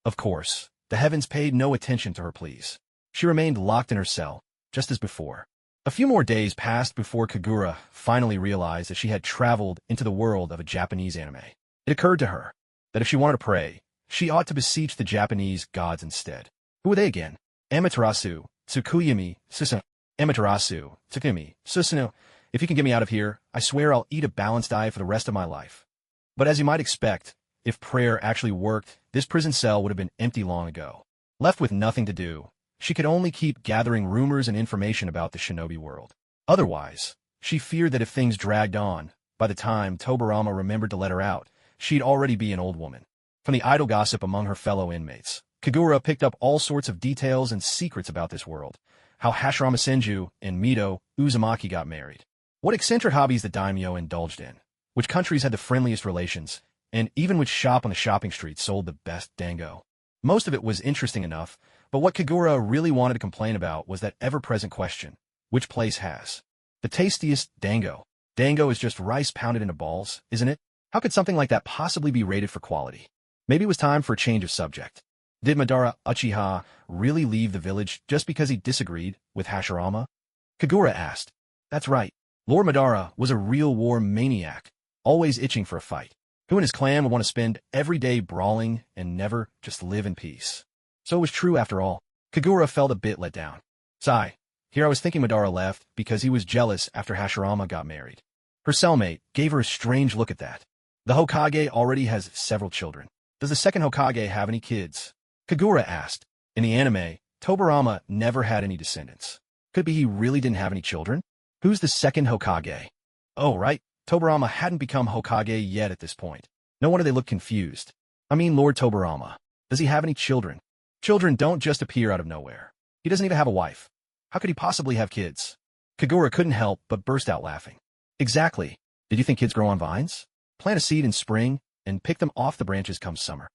Of course, the heavens paid no attention to her pleas. She remained locked in her cell, just as before. A few more days passed before Kagura finally realized that she had traveled into the world of a Japanese anime. It occurred to her that if she wanted to pray, she ought to beseech the Japanese gods instead. Who were they again? Amaterasu, Tsukuyumi, Susanoo. Amaterasu, Tsukuyumi, Susanoo. If you can get me out of here, I swear I'll eat a balanced diet for the rest of my life. But as you might expect, if prayer actually worked, this prison cell would have been empty long ago. Left with nothing to do, she could only keep gathering rumors and information about the shinobi world. Otherwise, she feared that if things dragged on, by the time Tobarama remembered to let her out, she'd already be an old woman. From the idle gossip among her fellow inmates, Kagura picked up all sorts of details and secrets about this world. How Hashirama Senju and Mito Uzumaki got married. What eccentric hobbies the daimyo indulged in. Which countries had the friendliest relations, and even which shop on the shopping street sold the best dango. Most of it was interesting enough, but what Kagura really wanted to complain about was that ever-present question, which place has the tastiest dango? Dango is just rice pounded into balls, isn't it? How could something like that possibly be rated for quality? Maybe it was time for a change of subject. Did Madara Uchiha really leave the village just because he disagreed with Hashirama? Kagura asked. That's right. Lord Madara was a real war maniac, always itching for a fight. Who and his clan would want to spend every day brawling and never just live in peace? So it was true after all. Kagura felt a bit let down. Sigh. Here I was thinking Madara left because he was jealous after Hashirama got married. Her cellmate gave her a strange look at that. The Hokage already has several children. Does the second Hokage have any kids? Kagura asked. In the anime, Tobarama never had any descendants. Could be he really didn't have any children? Who's the second Hokage? Oh, right. Tobarama hadn't become Hokage yet at this point. No wonder they looked confused. I mean Lord Tobarama. Does he have any children? Children don't just appear out of nowhere. He doesn't even have a wife. How could he possibly have kids? Kagura couldn't help but burst out laughing. Exactly. Did you think kids grow on vines? Plant a seed in spring and pick them off the branches come summer.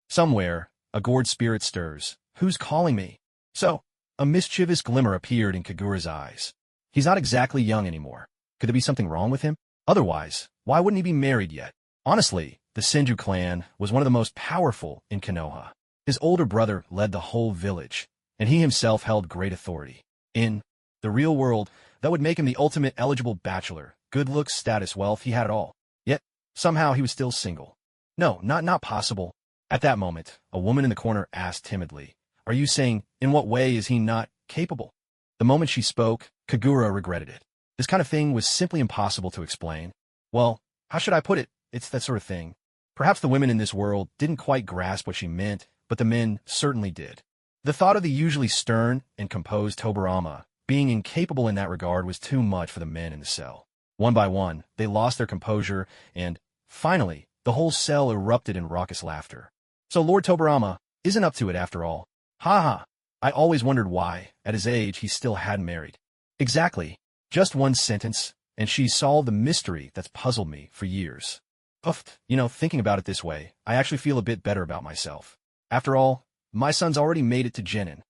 Somewhere, a gourd spirit stirs. Who's calling me? So, a mischievous glimmer appeared in Kagura's eyes. He's not exactly young anymore. Could there be something wrong with him? Otherwise, why wouldn't he be married yet? Honestly, the Senju clan was one of the most powerful in Konoha. His older brother led the whole village, and he himself held great authority. In the real world, that would make him the ultimate eligible bachelor. Good looks, status, wealth, he had it all. Yet, somehow he was still single. No, not possible. At that moment, a woman in the corner asked timidly, Are you saying, in what way is he not capable? The moment she spoke, Kagura regretted it. This kind of thing was simply impossible to explain. Well, how should I put it? It's that sort of thing. Perhaps the women in this world didn't quite grasp what she meant, but the men certainly did. The thought of the usually stern and composed Tobarama being incapable in that regard was too much for the men in the cell. One by one, they lost their composure, and, finally, the whole cell erupted in raucous laughter. So Lord Tobarama isn't up to it after all. Ha ha! I always wondered why, at his age, he still hadn't married. Exactly. Just one sentence, and she solved the mystery that's puzzled me for years. Thinking about it this way, I actually feel a bit better about myself. After all, my son's already made it to Genin.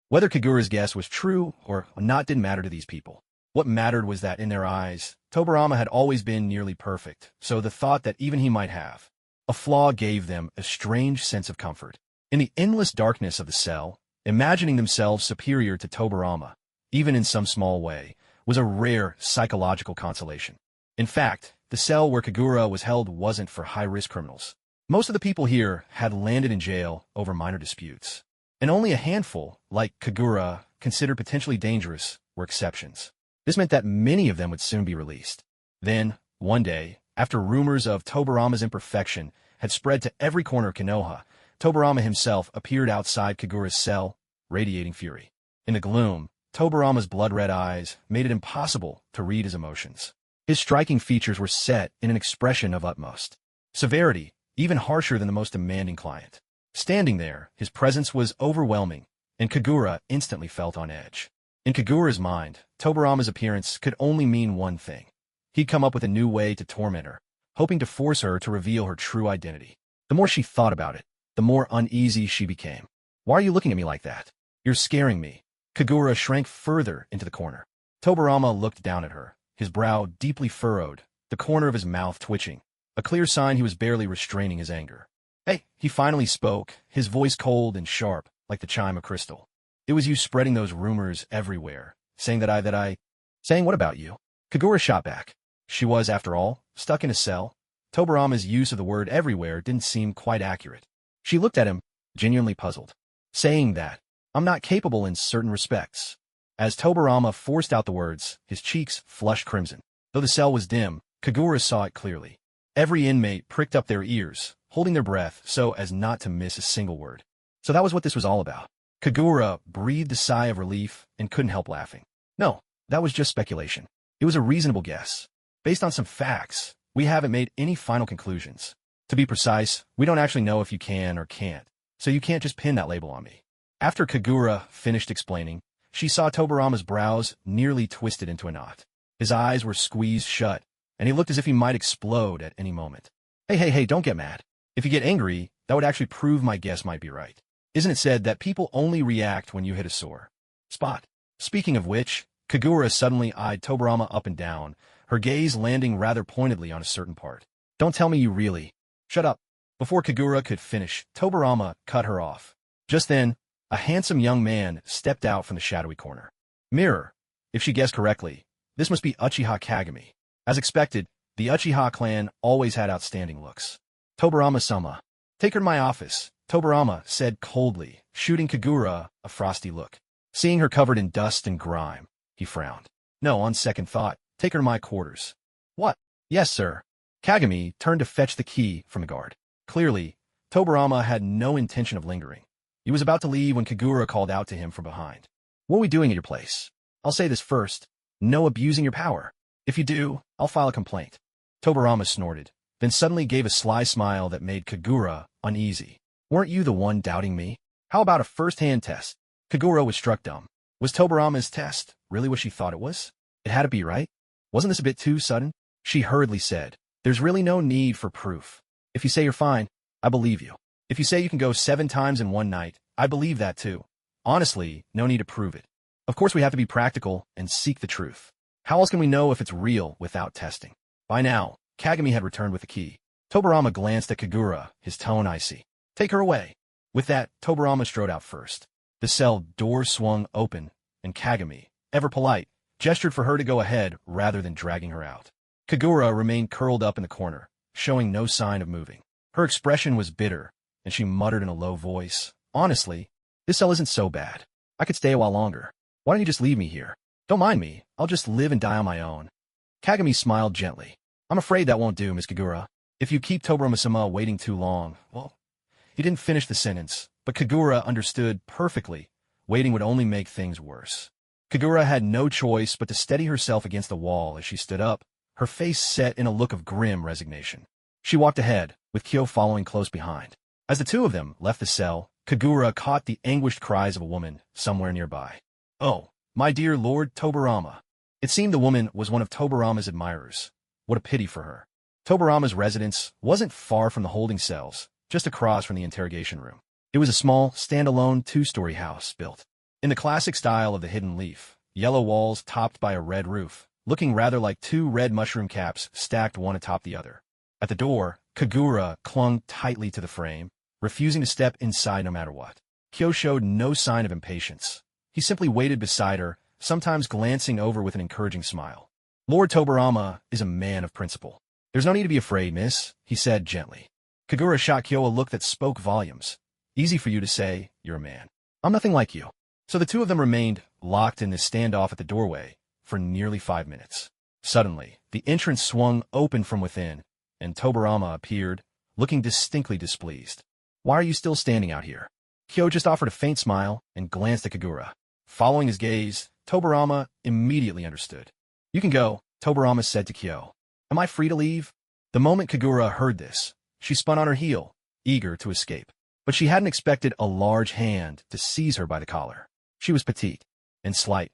Whether Kagura's guess was true or not didn't matter to these people. What mattered was that in their eyes, Tobarama had always been nearly perfect, so the thought that even he might have a flaw gave them a strange sense of comfort. In the endless darkness of the cell, imagining themselves superior to Tobarama, even in some small way, was a rare psychological consolation. In fact, the cell where Kagura was held wasn't for high-risk criminals. Most of the people here had landed in jail over minor disputes, and only a handful, like Kagura, considered potentially dangerous, were exceptions. This meant that many of them would soon be released. Then, one day, after rumors of Tobarama's imperfection had spread to every corner of Konoha, Tobarama himself appeared outside Kagura's cell, radiating fury. In the gloom, Tobarama's blood-red eyes made it impossible to read his emotions. His striking features were set in an expression of utmost severity, even harsher than the most demanding client. Standing there, his presence was overwhelming, and Kagura instantly felt on edge. In Kagura's mind, Tobarama's appearance could only mean one thing. He'd come up with a new way to torment her, hoping to force her to reveal her true identity. The more she thought about it, the more uneasy she became. Why are you looking at me like that? You're scaring me. Kagura shrank further into the corner. Tobarama looked down at her, his brow deeply furrowed, the corner of his mouth twitching, a clear sign he was barely restraining his anger. Hey, he finally spoke, his voice cold and sharp, like the chime of crystal. It was you spreading those rumors everywhere, saying Saying what about you? Kagura shot back. She was, after all, stuck in a cell. Tobarama's use of the word everywhere didn't seem quite accurate. She looked at him, genuinely puzzled. Saying that, I'm not capable in certain respects. As Tobarama forced out the words, his cheeks flushed crimson. Though the cell was dim, Kagura saw it clearly. Every inmate pricked up their ears, holding their breath so as not to miss a single word. So that was what this was all about. Kagura breathed a sigh of relief and couldn't help laughing. No, that was just speculation. It was a reasonable guess. Based on some facts, we haven't made any final conclusions. To be precise, we don't actually know if you can or can't, so you can't just pin that label on me. After Kagura finished explaining, she saw Tobarama's brows nearly twisted into a knot. His eyes were squeezed shut, and he looked as if he might explode at any moment. Hey, don't get mad. If you get angry, that would actually prove my guess might be right. Isn't it said that people only react when you hit a sore spot? Speaking of which, Kagura suddenly eyed Tobarama up and down, her gaze landing rather pointedly on a certain part. Don't tell me you really... Shut up. Before Kagura could finish, Tobarama cut her off. Just then, a handsome young man stepped out from the shadowy corner. Mirror. If she guessed correctly, this must be Uchiha Kagami. As expected, the Uchiha clan always had outstanding looks. Tobarama-sama. Take her to my office, Tobarama said coldly, shooting Kagura a frosty look. Seeing her covered in dust and grime, he frowned. No, on second thought, take her to my quarters. What? Yes, sir. Kagami turned to fetch the key from the guard. Clearly, Tobarama had no intention of lingering. He was about to leave when Kagura called out to him from behind. What are we doing at your place? I'll say this first. No abusing your power. If you do, I'll file a complaint. Tobarama snorted, then suddenly gave a sly smile that made Kagura uneasy. Weren't you the one doubting me? How about a first-hand test? Kagura was struck dumb. Was Tobarama's test really what she thought it was? It had to be, right? Wasn't this a bit too sudden? She hurriedly said, there's really no need for proof. If you say you're fine, I believe you. If you say you can go 7 times in one night, I believe that too. Honestly, no need to prove it. Of course we have to be practical and seek the truth. How else can we know if it's real without testing? By now, Kagami had returned with the key. Tobarama glanced at Kagura, his tone icy. Take her away. With that, Tobarama strode out first. The cell door swung open, and Kagami, ever polite, gestured for her to go ahead rather than dragging her out. Kagura remained curled up in the corner, showing no sign of moving. Her expression was bitter, and she muttered in a low voice, honestly, this cell isn't so bad. I could stay a while longer. Why don't you just leave me here? Don't mind me. I'll just live and die on my own. Kagami smiled gently. I'm afraid that won't do, Miss Kagura. If you keep Tobarama-sama waiting too long, well, he didn't finish the sentence, but Kagura understood perfectly. Waiting would only make things worse. Kagura had no choice but to steady herself against the wall as she stood up, her face set in a look of grim resignation. She walked ahead, with Kyo following close behind. As the two of them left the cell, Kagura caught the anguished cries of a woman somewhere nearby. "Oh, my dear Lord Tobarama." It seemed the woman was one of Tobarama's admirers. What a pity for her. Tobarama's residence wasn't far from the holding cells, just across from the interrogation room. It was a small, standalone two-story house built in the classic style of the hidden leaf, yellow walls topped by a red roof, looking rather like two red mushroom caps stacked one atop the other. At the door, Kagura clung tightly to the frame, refusing to step inside no matter what. Kyo showed no sign of impatience. He simply waited beside her, sometimes glancing over with an encouraging smile. Lord Tobarama is a man of principle. "There's no need to be afraid, miss," he said gently. Kagura shot Kyo a look that spoke volumes. "Easy for you to say, you're a man. I'm nothing like you." So the two of them remained locked in this standoff at the doorway for nearly 5 minutes. Suddenly, the entrance swung open from within, and Tobarama appeared, looking distinctly displeased. "Why are you still standing out here?" Kyo just offered a faint smile and glanced at Kagura. Following his gaze, Tobarama immediately understood. "You can go," Tobarama said to Kyo. "Am I free to leave?" The moment Kagura heard this, she spun on her heel, eager to escape. But she hadn't expected a large hand to seize her by the collar. She was petite and slight.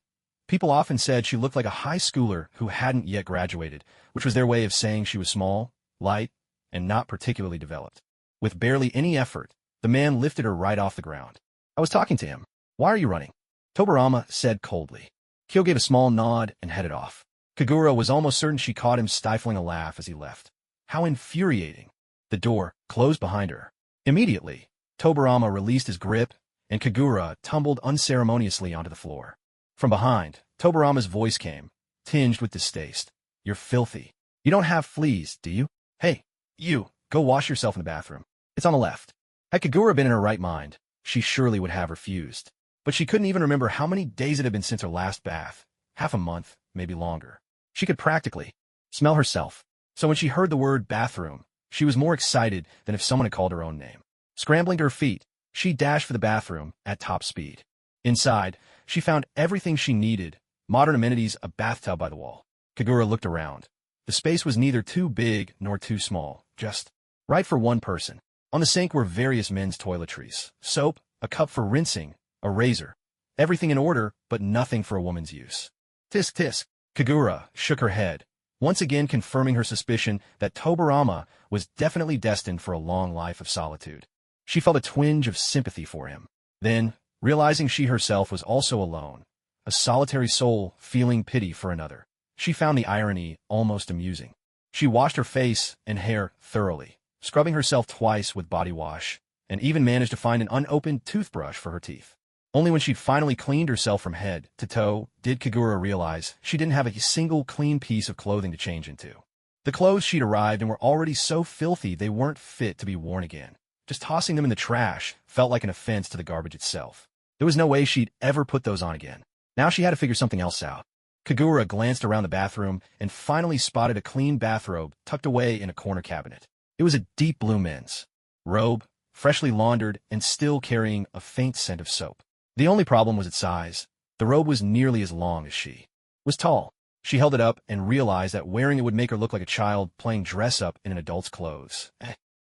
People often said she looked like a high schooler who hadn't yet graduated, which was their way of saying she was small, light, and not particularly developed. With barely any effort, the man lifted her right off the ground. "I was talking to him. Why are you running?" Tobarama said coldly. Kyo gave a small nod and headed off. Kagura was almost certain she caught him stifling a laugh as he left. How infuriating. The door closed behind her. Immediately, Tobarama released his grip, and Kagura tumbled unceremoniously onto the floor. From behind, Tobarama's voice came, tinged with distaste. "You're filthy. You don't have fleas, do you? Hey, you, go wash yourself in the bathroom. It's on the left." Had Kagura been in her right mind, she surely would have refused. But she couldn't even remember how many days it had been since her last bath. Half a month, maybe longer. She could practically smell herself. So when she heard the word bathroom, she was more excited than if someone had called her own name. Scrambling to her feet, she dashed for the bathroom at top speed. Inside, she found everything she needed, modern amenities, a bathtub by the wall. Kagura looked around. The space was neither too big nor too small, just right for one person. On the sink were various men's toiletries, soap, a cup for rinsing, a razor. Everything in order, but nothing for a woman's use. Tisk tisk. Kagura shook her head, once again confirming her suspicion that Tobarama was definitely destined for a long life of solitude. She felt a twinge of sympathy for him. Then, realizing she herself was also alone, a solitary soul feeling pity for another, she found the irony almost amusing. She washed her face and hair thoroughly, scrubbing herself twice with body wash, and even managed to find an unopened toothbrush for her teeth. Only when she'd finally cleaned herself from head to toe did Kagura realize she didn't have a single clean piece of clothing to change into. The clothes she'd arrived in were already so filthy they weren't fit to be worn again. Just tossing them in the trash felt like an offense to the garbage itself. There was no way she'd ever put those on again. Now she had to figure something else out. Kagura glanced around the bathroom and finally spotted a clean bathrobe tucked away in a corner cabinet. It was a deep blue men's robe, freshly laundered and still carrying a faint scent of soap. The only problem was its size. The robe was nearly as long as she was tall. She held it up and realized that wearing it would make her look like a child playing dress-up in an adult's clothes.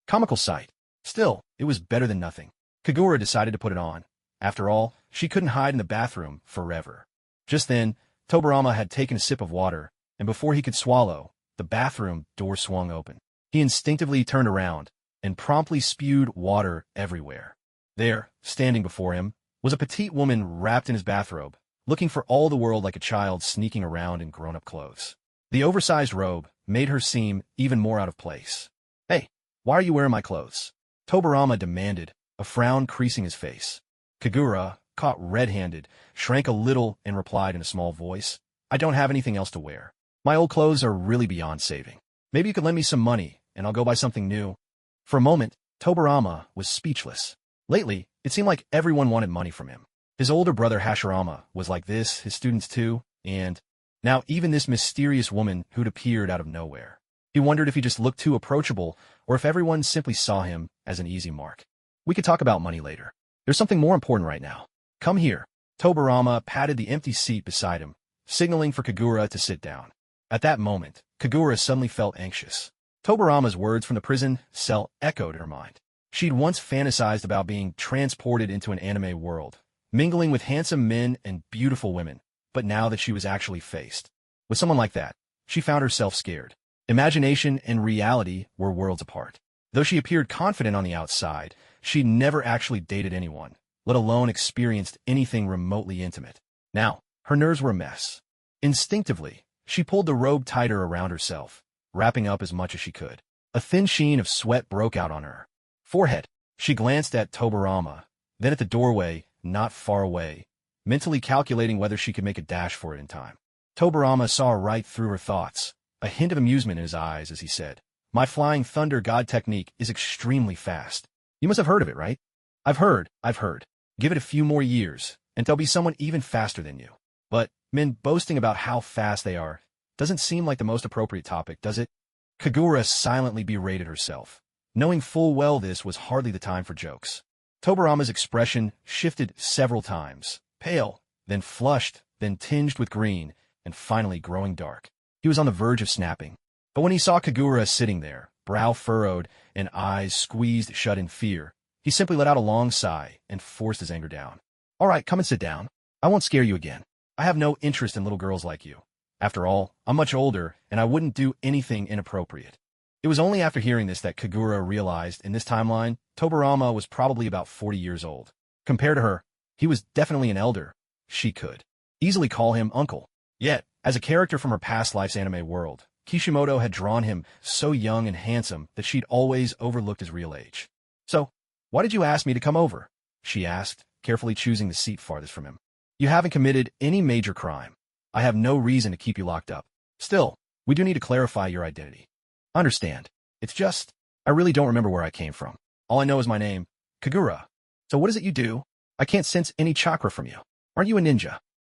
Comical sight. Still, it was better than nothing. Kagura decided to put it on. After all, she couldn't hide in the bathroom forever. Just then, Tobarama had taken a sip of water, and before he could swallow, the bathroom door swung open. He instinctively turned around and promptly spewed water everywhere. There, standing before him, was a petite woman wrapped in his bathrobe, looking for all the world like a child sneaking around in grown-up clothes. The oversized robe made her seem even more out of place. "Hey, why are you wearing my clothes?" Tobarama demanded, a frown creasing his face. Kagura, caught red-handed, shrank a little and replied in a small voice, "I don't have anything else to wear. My old clothes are really beyond saving. Maybe you could lend me some money, and I'll go buy something new." For a moment, Tobarama was speechless. Lately, it seemed like everyone wanted money from him. His older brother Hashirama was like this, his students too, and now even this mysterious woman who'd appeared out of nowhere. He wondered if he just looked too approachable or if everyone simply saw him as an easy mark. We could talk about money later. There's something more important right now. Come here. Tobarama patted the empty seat beside him, signaling for Kagura to sit down. At that moment, Kagura suddenly felt anxious. Tobarama's words from the prison cell echoed in her mind. She'd once fantasized about being transported into an anime world, mingling with handsome men and beautiful women, but now that she was actually faced with someone like that, she found herself scared. Imagination and reality were worlds apart. Though she appeared confident on the outside, she'd never actually dated anyone, let alone experienced anything remotely intimate. Now, her nerves were a mess. Instinctively, she pulled the robe tighter around herself, wrapping up as much as she could. A thin sheen of sweat broke out on her forehead. She glanced at Tobarama, then at the doorway, not far away, mentally calculating whether she could make a dash for it in time. Tobarama saw right through her thoughts, a hint of amusement in his eyes as he said, "My flying thunder god technique is extremely fast. You must have heard of it, right?" I've heard. Give it a few more years, and there'll be someone even faster than you. But men boasting about how fast they are doesn't seem like the most appropriate topic, does it? Kagura silently berated herself, knowing full well this was hardly the time for jokes. Tobarama's expression shifted several times, pale, then flushed, then tinged with green, and finally growing dark. He was on the verge of snapping. But when he saw Kagura sitting there, brow furrowed and eyes squeezed shut in fear, he simply let out a long sigh and forced his anger down. "All right, come and sit down. I won't scare you again. I have no interest in little girls like you. After all, I'm much older, and I wouldn't do anything inappropriate." It was only after hearing this that Kagura realized in this timeline, Tobarama was probably about 40 years old. Compared to her, he was definitely an elder. She could easily call him uncle. Yet, as a character from her past life's anime world, Kishimoto had drawn him so young and handsome that she'd always overlooked his real age. "So, why did you ask me to come over?" she asked, carefully choosing the seat farthest from him. "You haven't committed any major crime. I have no reason to keep you locked up. Still, we do need to clarify your identity." "Understand. It's just, I really don't remember where I came from. All I know is my name, Kagura. So what is it you do? I can't sense any chakra from you. Aren't you a ninja?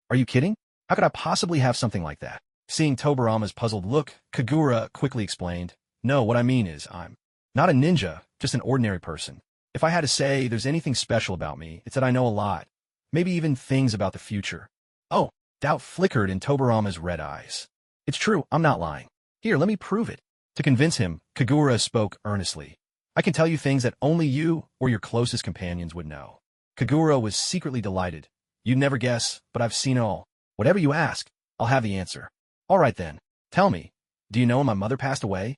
Are you kidding? How could I possibly have something like that?" Seeing Tobarama's puzzled look, Kagura quickly explained, "No, what I mean is, I'm not a ninja, just an ordinary person. If I had to say there's anything special about me, it's that I know a lot. Maybe even things about the future." "Oh," doubt flickered in Tobarama's red eyes. "It's true, I'm not lying. Here, let me prove it." To convince him, Kagura spoke earnestly. "I can tell you things that only you or your closest companions would know." Kagura was secretly delighted. "You'd never guess, but I've seen it all. Whatever you ask, I'll have the answer." "All right then. Tell me, do you know when my mother passed away?"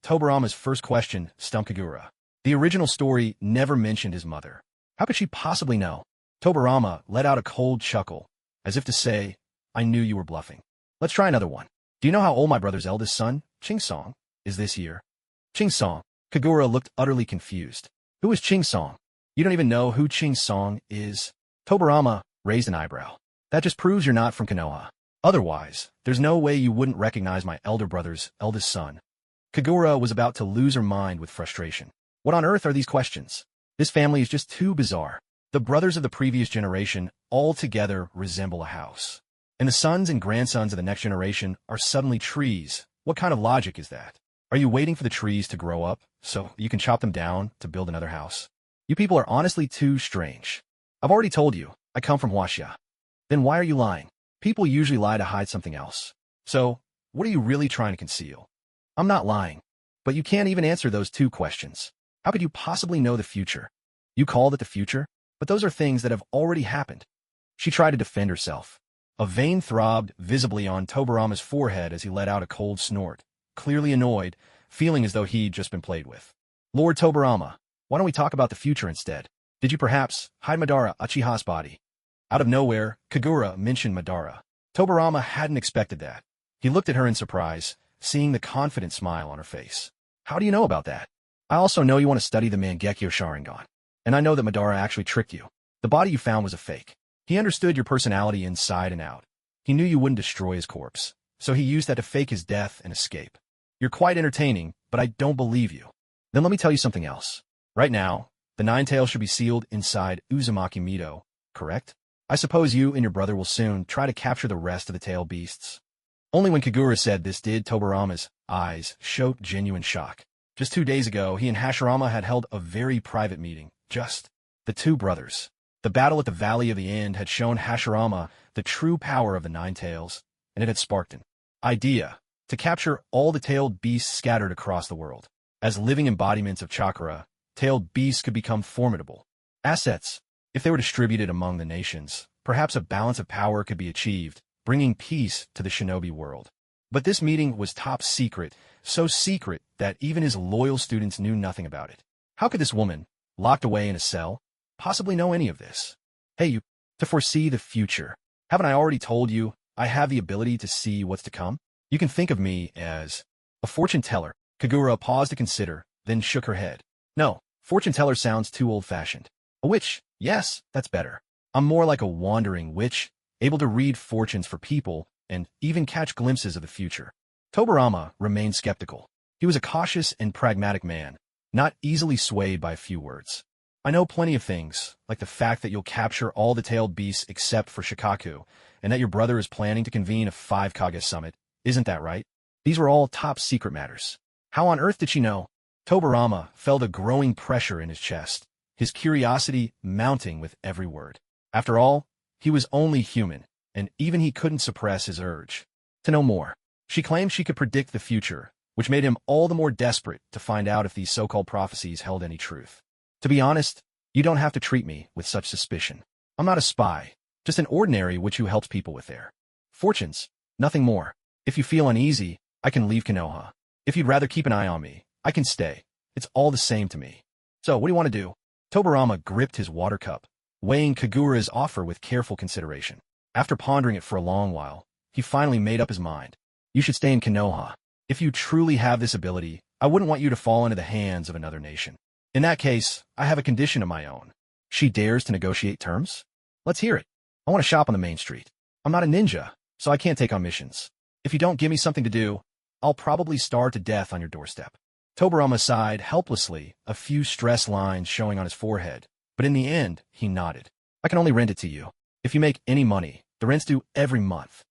Tobarama's first question stumped Kagura. The original story never mentioned his mother. How could she possibly know? Tobarama let out a cold chuckle, as if to say, "I knew you were bluffing. Let's try another one. Do you know how old my brother's eldest son, Chingsong, is this year?" "Chingsong?" Kagura looked utterly confused. "Who is Chingsong? You don't even know who Chingsong is?" Tobarama raised an eyebrow. "That just proves you're not from Konoha. Otherwise, there's no way you wouldn't recognize my elder brother's eldest son." Kagura was about to lose her mind with frustration. What on earth are these questions? This family is just too bizarre. The brothers of the previous generation all together resemble a house. And the sons and grandsons of the next generation are suddenly trees. What kind of logic is that? Are you waiting for the trees to grow up so you can chop them down to build another house? You people are honestly too strange. I've already told you, I come from Huaxia. Then why are you lying? People usually lie to hide something else. So, what are you really trying to conceal? I'm not lying. But you can't even answer those two questions. How could you possibly know the future? You called it the future? But those are things that have already happened. She tried to defend herself. A vein throbbed visibly on Tobarama's forehead as he let out a cold snort, clearly annoyed, feeling as though he'd just been played with. "Lord Tobarama, why don't we talk about the future instead? Did you perhaps hide Madara Uchiha's body?" Out of nowhere, Kagura mentioned Madara. Tobarama hadn't expected that. He looked at her in surprise, seeing the confident smile on her face. "How do you know about that?" "I also know you want to study the Mangekyo Sharingan. And I know that Madara actually tricked you. The body you found was a fake. He understood your personality inside and out. He knew you wouldn't destroy his corpse, so he used that to fake his death and escape. You're quite entertaining, but I don't believe you. Then let me tell you something else. Right now, the Nine Tails should be sealed inside Uzumaki Mido, correct? I suppose you and your brother will soon try to capture the rest of the tail beasts." Only when Kagura said this did Tobarama's eyes show genuine shock. Just 2 days ago, he and Hashirama had held a very private meeting, just the two brothers. The battle at the Valley of the End had shown Hashirama the true power of the Nine Tails, and it had sparked an idea to capture all the tailed beasts scattered across the world. As living embodiments of chakra, tailed beasts could become formidable assets. If they were distributed among the nations, perhaps a balance of power could be achieved, bringing peace to the shinobi world. But this meeting was top secret, so secret that even his loyal students knew nothing about it. How could this woman, locked away in a cell, possibly know any of this? Hey, you, to foresee the future. Haven't I already told you I have the ability to see what's to come? You can think of me as a fortune teller. Kagura paused to consider, then shook her head. No, fortune teller sounds too old-fashioned. A witch, yes, that's better. I'm more like a wandering witch, able to read fortunes for people and even catch glimpses of the future. Tobarama remained skeptical. He was a cautious and pragmatic man, not easily swayed by a few words. I know plenty of things, like the fact that you'll capture all the tailed beasts except for Shikaku, and that your brother is planning to convene a 5 Kage summit. Isn't that right? These were all top-secret matters. How on earth did she know? Tobarama felt a growing pressure in his chest, his curiosity mounting with every word. After all, he was only human, and even he couldn't suppress his urge to know more. She claimed she could predict the future, which made him all the more desperate to find out if these so-called prophecies held any truth. To be honest, you don't have to treat me with such suspicion. I'm not a spy, just an ordinary witch who helps people with their fortunes, nothing more. If you feel uneasy, I can leave Konoha. If you'd rather keep an eye on me, I can stay. It's all the same to me. So, what do you want to do? Tobarama gripped his water cup, weighing Kagura's offer with careful consideration. After pondering it for a long while, he finally made up his mind. You should stay in Konoha. If you truly have this ability, I wouldn't want you to fall into the hands of another nation. In that case, I have a condition of my own. She dares to negotiate terms? Let's hear it. I want to shop on the main street. I'm not a ninja, so I can't take on missions. If you don't give me something to do, I'll probably starve to death on your doorstep. Tobarama sighed helplessly, a few stress lines showing on his forehead, but in the end, he nodded. I can only rent it to you. If you make any money, the rent's due every month.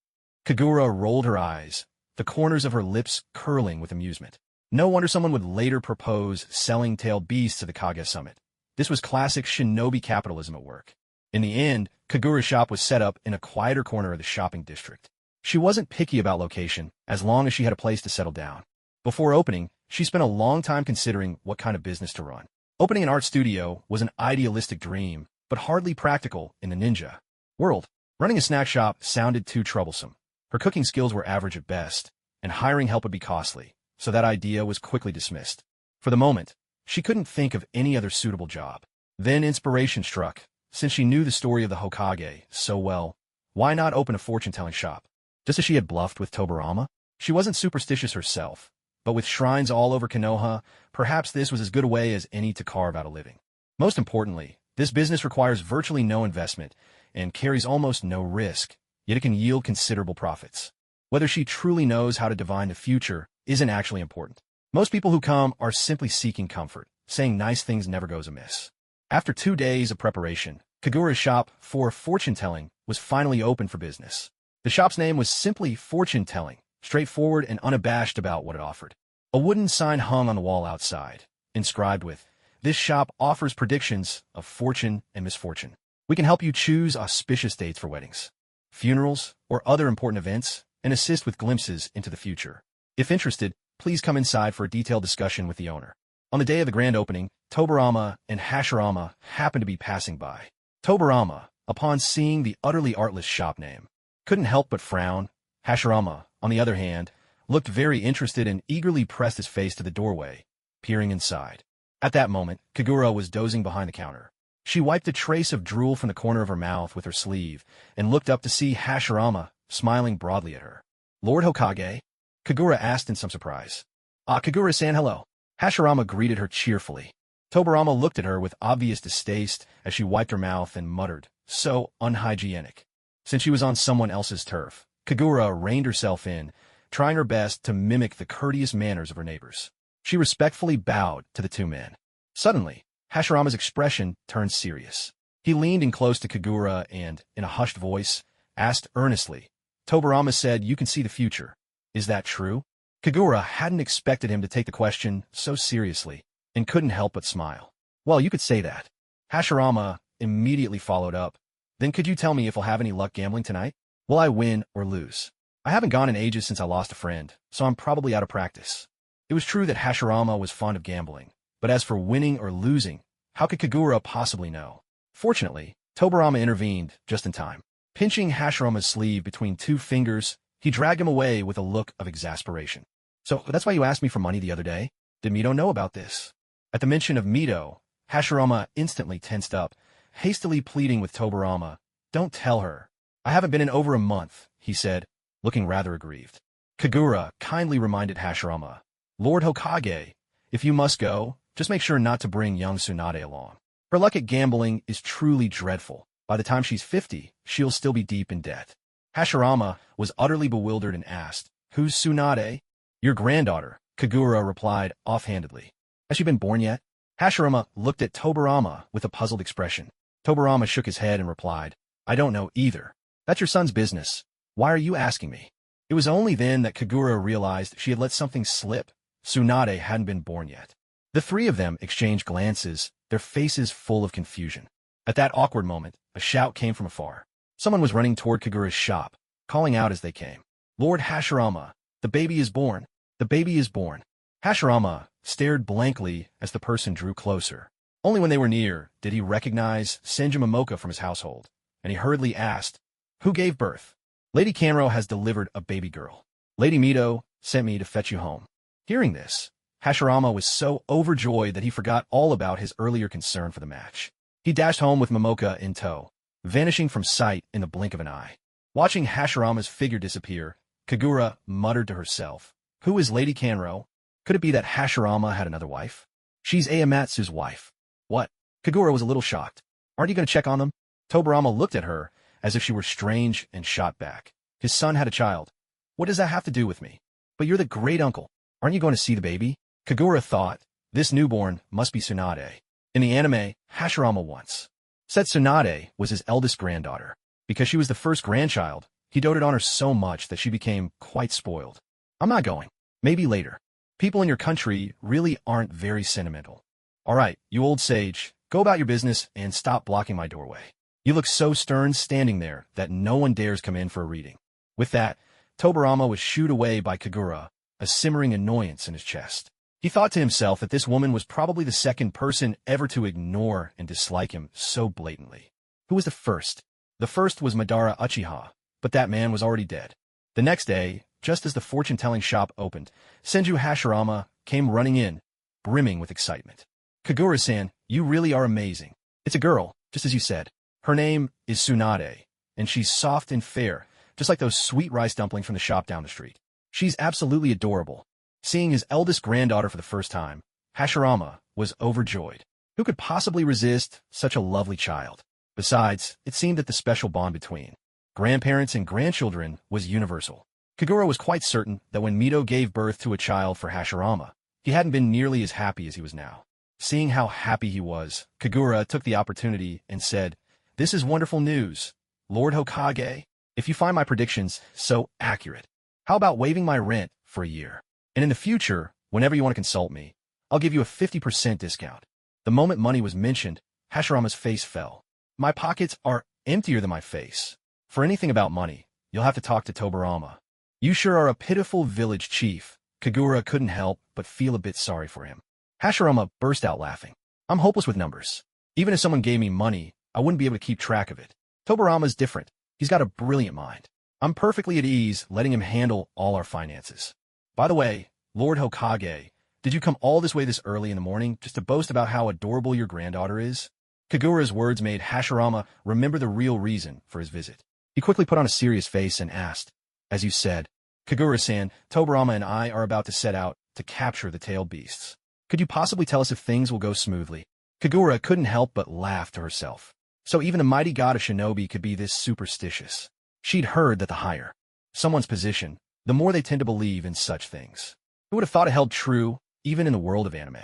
Kagura rolled her eyes, the corners of her lips curling with amusement. No wonder someone would later propose selling tailed beasts to the Kage summit. This was classic shinobi capitalism at work. In the end, Kagura's shop was set up in a quieter corner of the shopping district. She wasn't picky about location, as long as she had a place to settle down. Before opening, she spent a long time considering what kind of business to run. Opening an art studio was an idealistic dream, but hardly practical in the ninja world. Running a snack shop sounded too troublesome. Her cooking skills were average at best, and hiring help would be costly, so that idea was quickly dismissed. For the moment, she couldn't think of any other suitable job. Then inspiration struck. Since she knew the story of the Hokage so well, why not open a fortune-telling shop? Just as she had bluffed with Tobarama? She wasn't superstitious herself, but with shrines all over Konoha, perhaps this was as good a way as any to carve out a living. Most importantly, this business requires virtually no investment and carries almost no risk, yet it can yield considerable profits. Whether she truly knows how to divine the future isn't actually important. Most people who come are simply seeking comfort, saying nice things never goes amiss. After 2 days of preparation, Kagura's shop for fortune-telling was finally open for business. The shop's name was simply Fortune Telling, straightforward and unabashed about what it offered. A wooden sign hung on the wall outside, inscribed with, "This shop offers predictions of fortune and misfortune. We can help you choose auspicious dates for weddings, funerals, or other important events, and assist with glimpses into the future. If interested, please come inside for a detailed discussion with the owner." On the day of the grand opening, Tobarama and Hashirama happened to be passing by. Tobarama, upon seeing the utterly artless shop name, couldn't help but frown. Hashirama, on the other hand, looked very interested and eagerly pressed his face to the doorway, peering inside. At that moment, Kagura was dozing behind the counter. She wiped a trace of drool from the corner of her mouth with her sleeve and looked up to see Hashirama smiling broadly at her. "Lord Hokage?" Kagura asked in some surprise. "Ah, Kagura-san, hello." Hashirama greeted her cheerfully. Tobarama looked at her with obvious distaste as she wiped her mouth and muttered, "So unhygienic." Since she was on someone else's turf, Kagura reined herself in, trying her best to mimic the courteous manners of her neighbors. She respectfully bowed to the two men. Suddenly, Hashirama's expression turned serious. He leaned in close to Kagura and, in a hushed voice, asked earnestly, Tobarama said you can see the future. Is that true? Kagura hadn't expected him to take the question so seriously and couldn't help but smile. Well, you could say that. Hashirama immediately followed up. Then could you tell me if I'll have any luck gambling tonight? Will I win or lose? I haven't gone in ages since I lost a friend, so I'm probably out of practice. It was true that Hashirama was fond of gambling, but as for winning or losing, how could Kagura possibly know? Fortunately, Tobarama intervened just in time. Pinching Hashirama's sleeve between two fingers, he dragged him away with a look of exasperation. So that's why you asked me for money the other day? Did Mito know about this? At the mention of Mito, Hashirama instantly tensed up, hastily pleading with Tobarama. Don't tell her. I haven't been in over a month, he said, looking rather aggrieved. Kagura kindly reminded Hashirama, Lord Hokage, if you must go, just make sure not to bring young Tsunade along. Her luck at gambling is truly dreadful. By the time she's 50, she'll still be deep in debt. Hashirama was utterly bewildered and asked, Who's Tsunade? Your granddaughter, Kagura replied offhandedly. Has she been born yet? Hashirama looked at Tobarama with a puzzled expression. Tobarama shook his head and replied, I don't know either. That's your son's business. Why are you asking me? It was only then that Kagura realized she had let something slip. Tsunade hadn't been born yet. The three of them exchanged glances, their faces full of confusion. At that awkward moment, a shout came from afar. Someone was running toward Kagura's shop, calling out as they came. Lord Hashirama, the baby is born. The baby is born. Hashirama stared blankly as the person drew closer. Only when they were near did he recognize Senju Momoka from his household, and he hurriedly asked, Who gave birth? Lady Kanro has delivered a baby girl. Lady Mito sent me to fetch you home. Hearing this, Hashirama was so overjoyed that he forgot all about his earlier concern for the match. He dashed home with Momoka in tow, vanishing from sight in the blink of an eye. Watching Hashirama's figure disappear, Kagura muttered to herself, Who is Lady Kanro? Could it be that Hashirama had another wife? She's Ayamatsu's wife. What? Kagura was a little shocked. Aren't you going to check on them? Tobarama looked at her as if she were strange and shot back. His son had a child. What does that have to do with me? But you're the great uncle. Aren't you going to see the baby? Kagura thought, this newborn must be Tsunade. In the anime, Hashirama once said Tsunade was his eldest granddaughter. Because she was the first grandchild, he doted on her so much that she became quite spoiled. I'm not going. Maybe later. People in your country really aren't very sentimental. All right, you old sage, go about your business and stop blocking my doorway. You look so stern standing there that no one dares come in for a reading. With that, Tobarama was shooed away by Kagura, a simmering annoyance in his chest. He thought to himself that this woman was probably the second person ever to ignore and dislike him so blatantly. Who was the first? The first was Madara Uchiha, but that man was already dead. The next day, just as the fortune-telling shop opened, Senju Hashirama came running in, brimming with excitement. Kagura-san, you really are amazing. It's a girl, just as you said. Her name is Tsunade, and she's soft and fair, just like those sweet rice dumplings from the shop down the street. She's absolutely adorable. Seeing his eldest granddaughter for the first time, Hashirama was overjoyed. Who could possibly resist such a lovely child? Besides, it seemed that the special bond between grandparents and grandchildren was universal. Kagura was quite certain that when Mito gave birth to a child for Hashirama, he hadn't been nearly as happy as he was now. Seeing how happy he was, Kagura took the opportunity and said, This is wonderful news, Lord Hokage. If you find my predictions so accurate, how about waiving my rent for a year? And in the future, whenever you want to consult me, I'll give you a 50% discount. The moment money was mentioned, Hashirama's face fell. My pockets are emptier than my face. For anything about money, you'll have to talk to Tobarama. You sure are a pitiful village chief. Kagura couldn't help but feel a bit sorry for him. Hashirama burst out laughing. I'm hopeless with numbers. Even if someone gave me money, I wouldn't be able to keep track of it. Tobarama's different. He's got a brilliant mind. I'm perfectly at ease letting him handle all our finances. By the way, Lord Hokage, did you come all this way this early in the morning just to boast about how adorable your granddaughter is? Kagura's words made Hashirama remember the real reason for his visit. He quickly put on a serious face and asked, As you said, Kagura-san, Tobarama and I are about to set out to capture the tailed beasts. Could you possibly tell us if things will go smoothly? Kagura couldn't help but laugh to herself. So even the mighty god of shinobi could be this superstitious. She'd heard that the higher someone's position, the more they tend to believe in such things. Who would have thought it held true, even in the world of anime?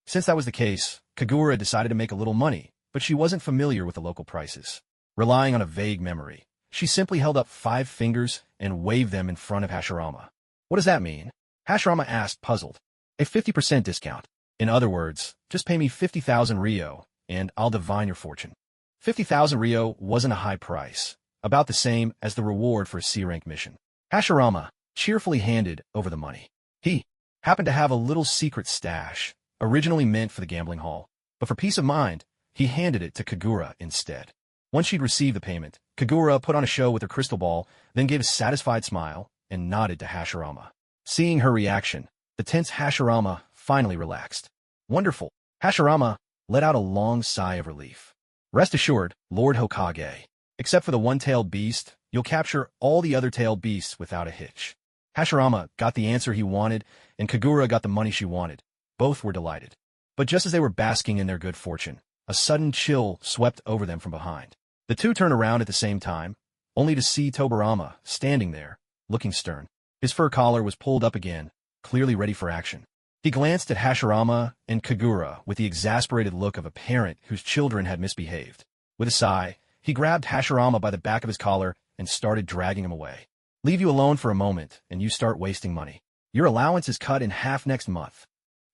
Since that was the case, Kagura decided to make a little money, but she wasn't familiar with the local prices. Relying on a vague memory, She simply held up 5 fingers and waved them in front of Hashirama. What does that mean? Hashirama asked, puzzled. A 50% discount. In other words, just pay me 50,000 Rio, and I'll divine your fortune. 50,000 Rio wasn't a high price, about the same as the reward for a C-rank mission. Hashirama cheerfully handed over the money. He happened to have a little secret stash, originally meant for the gambling hall, but for peace of mind, he handed it to Kagura instead. Once she'd received the payment, Kagura put on a show with her crystal ball, then gave a satisfied smile and nodded to Hashirama. Seeing her reaction, the tense Hashirama finally relaxed. Wonderful. Hashirama let out a long sigh of relief. Rest assured, Lord Hokage. Except for the one-tailed beast, you'll capture all the other tailed beasts without a hitch. Hashirama got the answer he wanted, and Kagura got the money she wanted. Both were delighted. But just as they were basking in their good fortune, a sudden chill swept over them from behind. The two turned around at the same time, only to see Tobirama standing there, looking stern. His fur collar was pulled up again, clearly ready for action. He glanced at Hashirama and Kagura with the exasperated look of a parent whose children had misbehaved. With a sigh, he grabbed Hashirama by the back of his collar and started dragging him away. Leave you alone for a moment, and you start wasting money. Your allowance is cut in half next month.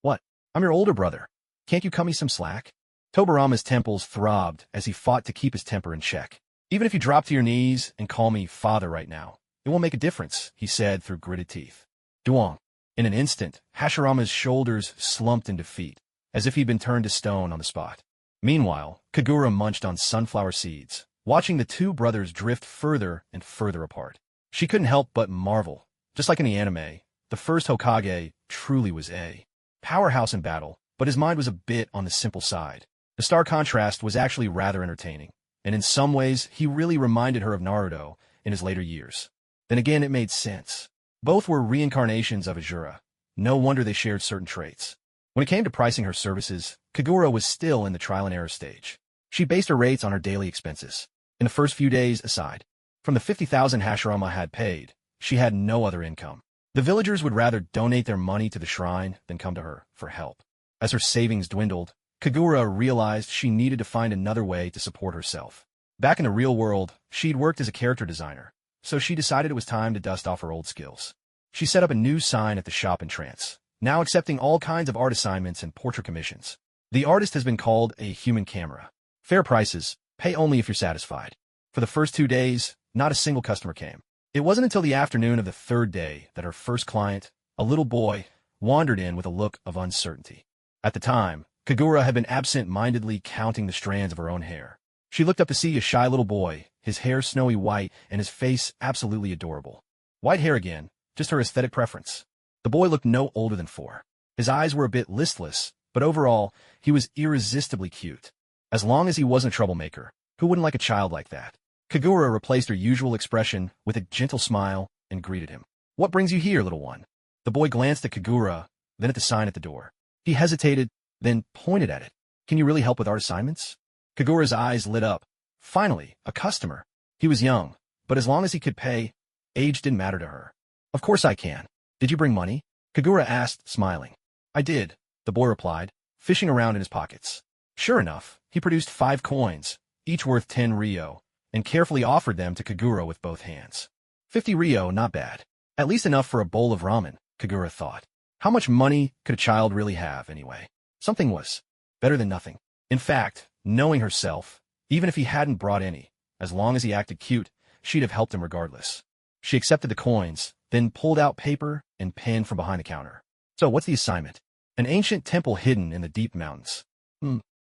What? I'm your older brother. Can't you cut me some slack? Tobirama's temples throbbed as he fought to keep his temper in check. Even if you drop to your knees and call me father right now, it won't make a difference, he said through gritted teeth. Duong. In an instant, Hashirama's shoulders slumped in defeat, as if he'd been turned to stone on the spot. Meanwhile, Kagura munched on sunflower seeds, watching the two brothers drift further and further apart. She couldn't help but marvel. Just like in the anime, the first Hokage truly was a powerhouse in battle, but his mind was a bit on the simple side. The stark contrast was actually rather entertaining, and in some ways he really reminded her of Naruto in his later years. Then again, it made sense. Both were reincarnations of Azura. No wonder they shared certain traits. When it came to pricing her services, Kagura was still in the trial-and-error stage. She based her rates on her daily expenses. In the first few days aside, from the 50,000 Hashirama had paid, she had no other income. The villagers would rather donate their money to the shrine than come to her for help. As her savings dwindled, Kagura realized she needed to find another way to support herself. Back in the real world, she'd worked as a character designer, so she decided it was time to dust off her old skills. She set up a new sign at the shop in Trance, now accepting all kinds of art assignments and portrait commissions. The artist has been called a human camera. Fair prices, pay only if you're satisfied. For the first 2 days, not a single customer came. It wasn't until the afternoon of the third day that her first client, a little boy, wandered in with a look of uncertainty. At the time, Kagura had been absent-mindedly counting the strands of her own hair. She looked up to see a shy little boy, his hair snowy white and his face absolutely adorable. White hair again, just her aesthetic preference. The boy looked no older than 4. His eyes were a bit listless, but overall, he was irresistibly cute. As long as he wasn't a troublemaker, who wouldn't like a child like that? Kagura replaced her usual expression with a gentle smile and greeted him. What brings you here, little one? The boy glanced at Kagura, then at the sign at the door. He hesitated, then pointed at it. Can you really help with art assignments? Kagura's eyes lit up. Finally, a customer. He was young, but as long as he could pay, age didn't matter to her. Of course I can. Did you bring money? Kagura asked, smiling. I did, the boy replied, fishing around in his pockets. Sure enough, he produced 5 coins, each worth 10 Rio, and carefully offered them to Kagura with both hands. 50 Rio, not bad. At least enough for a bowl of ramen, Kagura thought. How much money could a child really have, anyway? Something was better than nothing. In fact, knowing herself, even if he hadn't brought any, as long as he acted cute, she'd have helped him regardless. She accepted the coins, then pulled out paper and pen from behind the counter. So what's the assignment? An ancient temple hidden in the deep mountains.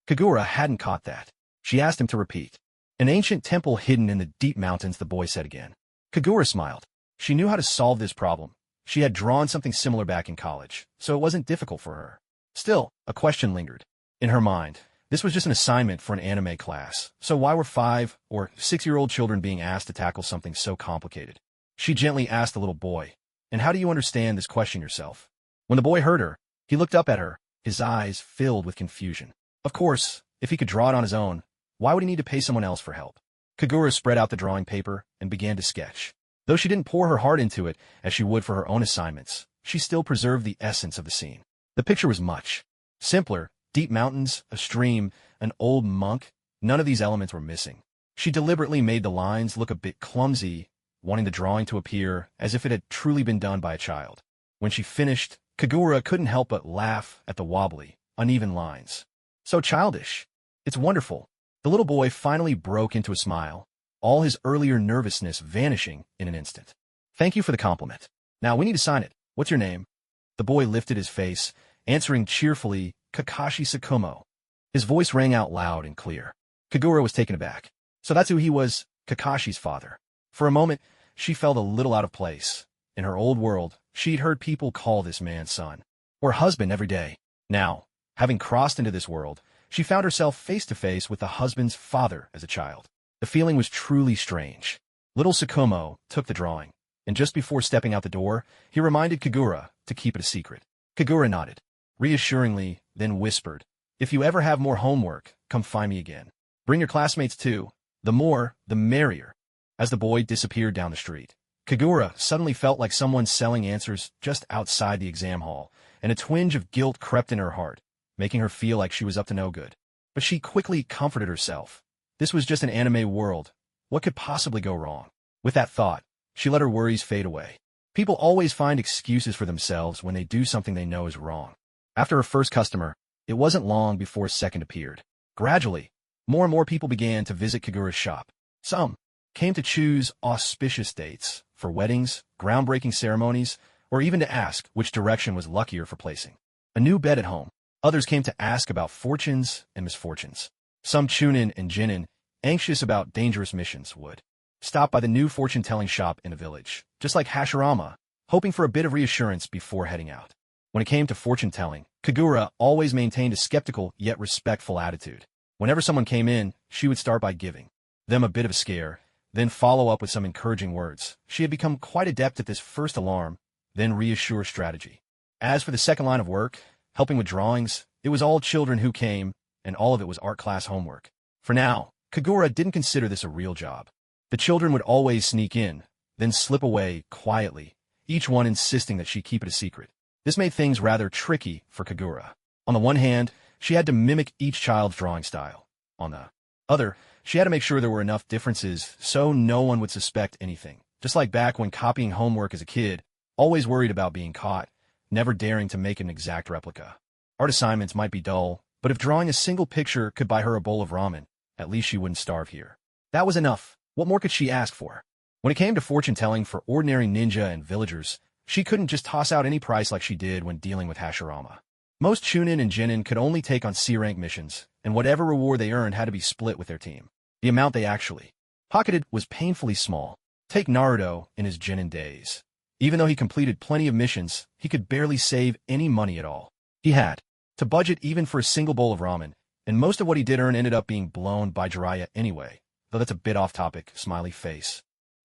Kagura hadn't caught that. She asked him to repeat. An ancient temple hidden in the deep mountains, the boy said again. Kagura smiled. She knew how to solve this problem. She had drawn something similar back in college, so it wasn't difficult for her. Still, a question lingered. In her mind, this was just an assignment for an anime class, so why were 5- or 6-year-old children being asked to tackle something so complicated? She gently asked the little boy, and how do you understand this question yourself? When the boy heard her, he looked up at her, his eyes filled with confusion. Of course, if he could draw it on his own, why would he need to pay someone else for help? Kagura spread out the drawing paper and began to sketch. Though she didn't pour her heart into it as she would for her own assignments, she still preserved the essence of the scene. The picture was much simpler. Deep mountains, a stream, an old monk, none of these elements were missing. She deliberately made the lines look a bit clumsy, wanting the drawing to appear as if it had truly been done by a child. When she finished, Kagura couldn't help but laugh at the wobbly, uneven lines. So childish. It's wonderful. The little boy finally broke into a smile, all his earlier nervousness vanishing in an instant. Thank you for the compliment. Now we need to sign it. What's your name? The boy lifted his face, answering cheerfully, Kakashi Sakumo. His voice rang out loud and clear. Kagura was taken aback. So that's who he was, Kakashi's father. For a moment, she felt a little out of place. In her old world, she'd heard people call this man son or husband every day. Now, having crossed into this world, she found herself face to face with the husband's father as a child. The feeling was truly strange. Little Sakumo took the drawing, and just before stepping out the door, he reminded Kagura to keep it a secret. Kagura nodded, reassuringly, then whispered, "If you ever have more homework, come find me again. Bring your classmates too. The more, the merrier." As the boy disappeared down the street, Kagura suddenly felt like someone selling answers just outside the exam hall, and a twinge of guilt crept in her heart, making her feel like she was up to no good. But she quickly comforted herself. This was just an anime world. What could possibly go wrong? With that thought, she let her worries fade away. People always find excuses for themselves when they do something they know is wrong. After her first customer, it wasn't long before a second appeared. Gradually, more and more people began to visit Kagura's shop. Some came to choose auspicious dates for weddings, groundbreaking ceremonies, or even to ask which direction was luckier for placing a new bed at home. Others came to ask about fortunes and misfortunes. Some chunin and jinin, anxious about dangerous missions, would stop by the new fortune-telling shop in a village, just like Hashirama, hoping for a bit of reassurance before heading out. When it came to fortune-telling, Kagura always maintained a skeptical yet respectful attitude. Whenever someone came in, she would start by giving them a bit of a scare, then follow up with some encouraging words. She had become quite adept at this first alarm, then reassure strategy. As for the second line of work, helping with drawings, it was all children who came, and all of it was art class homework. For now, Kagura didn't consider this a real job. The children would always sneak in, then slip away quietly, each one insisting that she keep it a secret. This made things rather tricky for Kagura. On the one hand, she had to mimic each child's drawing style. On the other, she had to make sure there were enough differences so no one would suspect anything. Just like back when copying homework as a kid, always worried about being caught, never daring to make an exact replica. Art assignments might be dull, but if drawing a single picture could buy her a bowl of ramen, at least she wouldn't starve here. That was enough. What more could she ask for? When it came to fortune-telling for ordinary ninja and villagers, she couldn't just toss out any price like she did when dealing with Hashirama. Most chunin and jinin could only take on C-rank missions, and whatever reward they earned had to be split with their team. The amount they actually pocketed was painfully small. Take Naruto in his jinin days. Even though he completed plenty of missions, he could barely save any money at all. He had to budget even for a single bowl of ramen, and most of what he did earn ended up being blown by Jiraiya anyway, though that's a bit off topic, smiley face.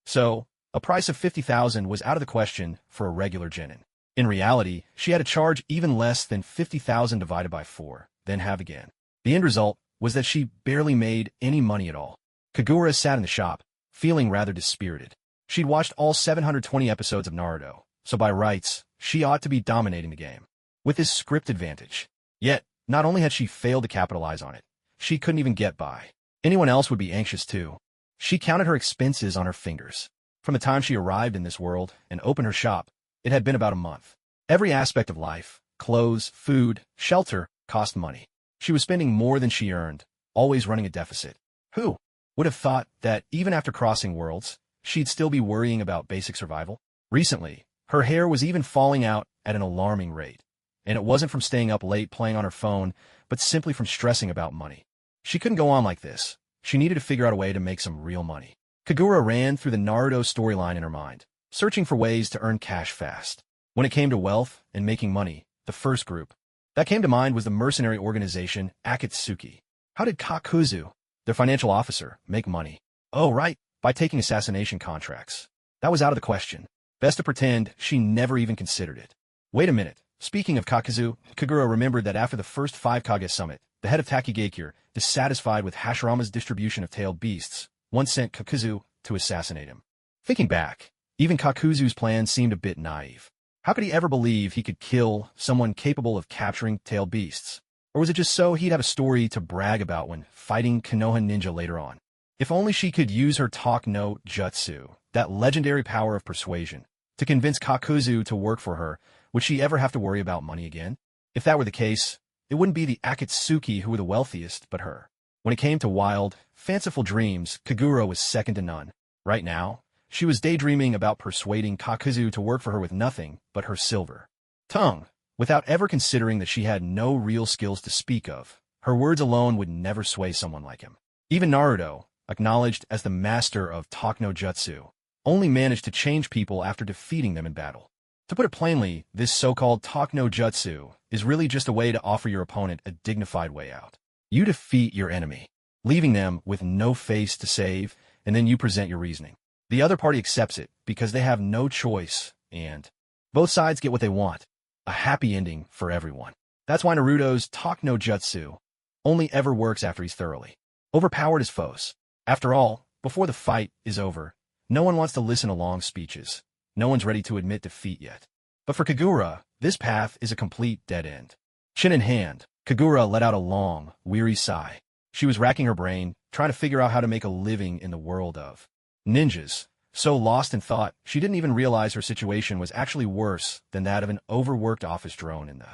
So, a price of 50,000 was out of the question for a regular genin. In reality, she had to charge even less than 50,000 divided by 4, then have again. The end result was that she barely made any money at all. Kagura sat in the shop, feeling rather dispirited. She'd watched all 720 episodes of Naruto, so by rights, she ought to be dominating the game. With this script advantage. Yet, not only had she failed to capitalize on it, she couldn't even get by. Anyone else would be anxious too. She counted her expenses on her fingers. From the time she arrived in this world and opened her shop, it had been about a month. Every aspect of life, clothes, food, shelter, cost money. She was spending more than she earned, always running a deficit. Who would have thought that even after crossing worlds, she'd still be worrying about basic survival? Recently, her hair was even falling out at an alarming rate. And it wasn't from staying up late playing on her phone, but simply from stressing about money. She couldn't go on like this. She needed to figure out a way to make some real money. Kagura ran through the Naruto storyline in her mind, searching for ways to earn cash fast. When it came to wealth and making money, the first group that came to mind was the mercenary organization Akatsuki. How did Kakuzu, their financial officer, make money? Oh, right, by taking assassination contracts. That was out of the question. Best to pretend she never even considered it. Wait a minute. Speaking of Kakuzu, Kagura remembered that after the first 5 Kage summit, the head of Takigakure, dissatisfied with Hashirama's distribution of tailed beasts, once sent Kakuzu to assassinate him. Thinking back, even Kakuzu's plan seemed a bit naive. How could he ever believe he could kill someone capable of capturing tailed beasts? Or was it just so he'd have a story to brag about when fighting Konoha ninja later on? If only she could use her talk no jutsu, that legendary power of persuasion, to convince Kakuzu to work for her, would she ever have to worry about money again? If that were the case, it wouldn't be the Akatsuki who were the wealthiest, but her. When it came to wild, fanciful dreams, Kagura was second to none. Right now, she was daydreaming about persuading Kakuzu to work for her with nothing but her silver tongue, without ever considering that she had no real skills to speak of. Her words alone would never sway someone like him. Even Naruto, acknowledged as the master of talk no jutsu, only managed to change people after defeating them in battle. To put it plainly, this so-called talk no jutsu is really just a way to offer your opponent a dignified way out. You defeat your enemy, leaving them with no face to save, and then you present your reasoning. The other party accepts it because they have no choice, and both sides get what they want. A happy ending for everyone. That's why Naruto's talk no jutsu only ever works after he's thoroughly overpowered his foes. After all, before the fight is over, no one wants to listen to long speeches. No one's ready to admit defeat yet. But for Kagura, this path is a complete dead end. Chin in hand, Kagura let out a long, weary sigh. She was racking her brain, trying to figure out how to make a living in the world of ninjas. So lost in thought, she didn't even realize her situation was actually worse than that of an overworked office drone in the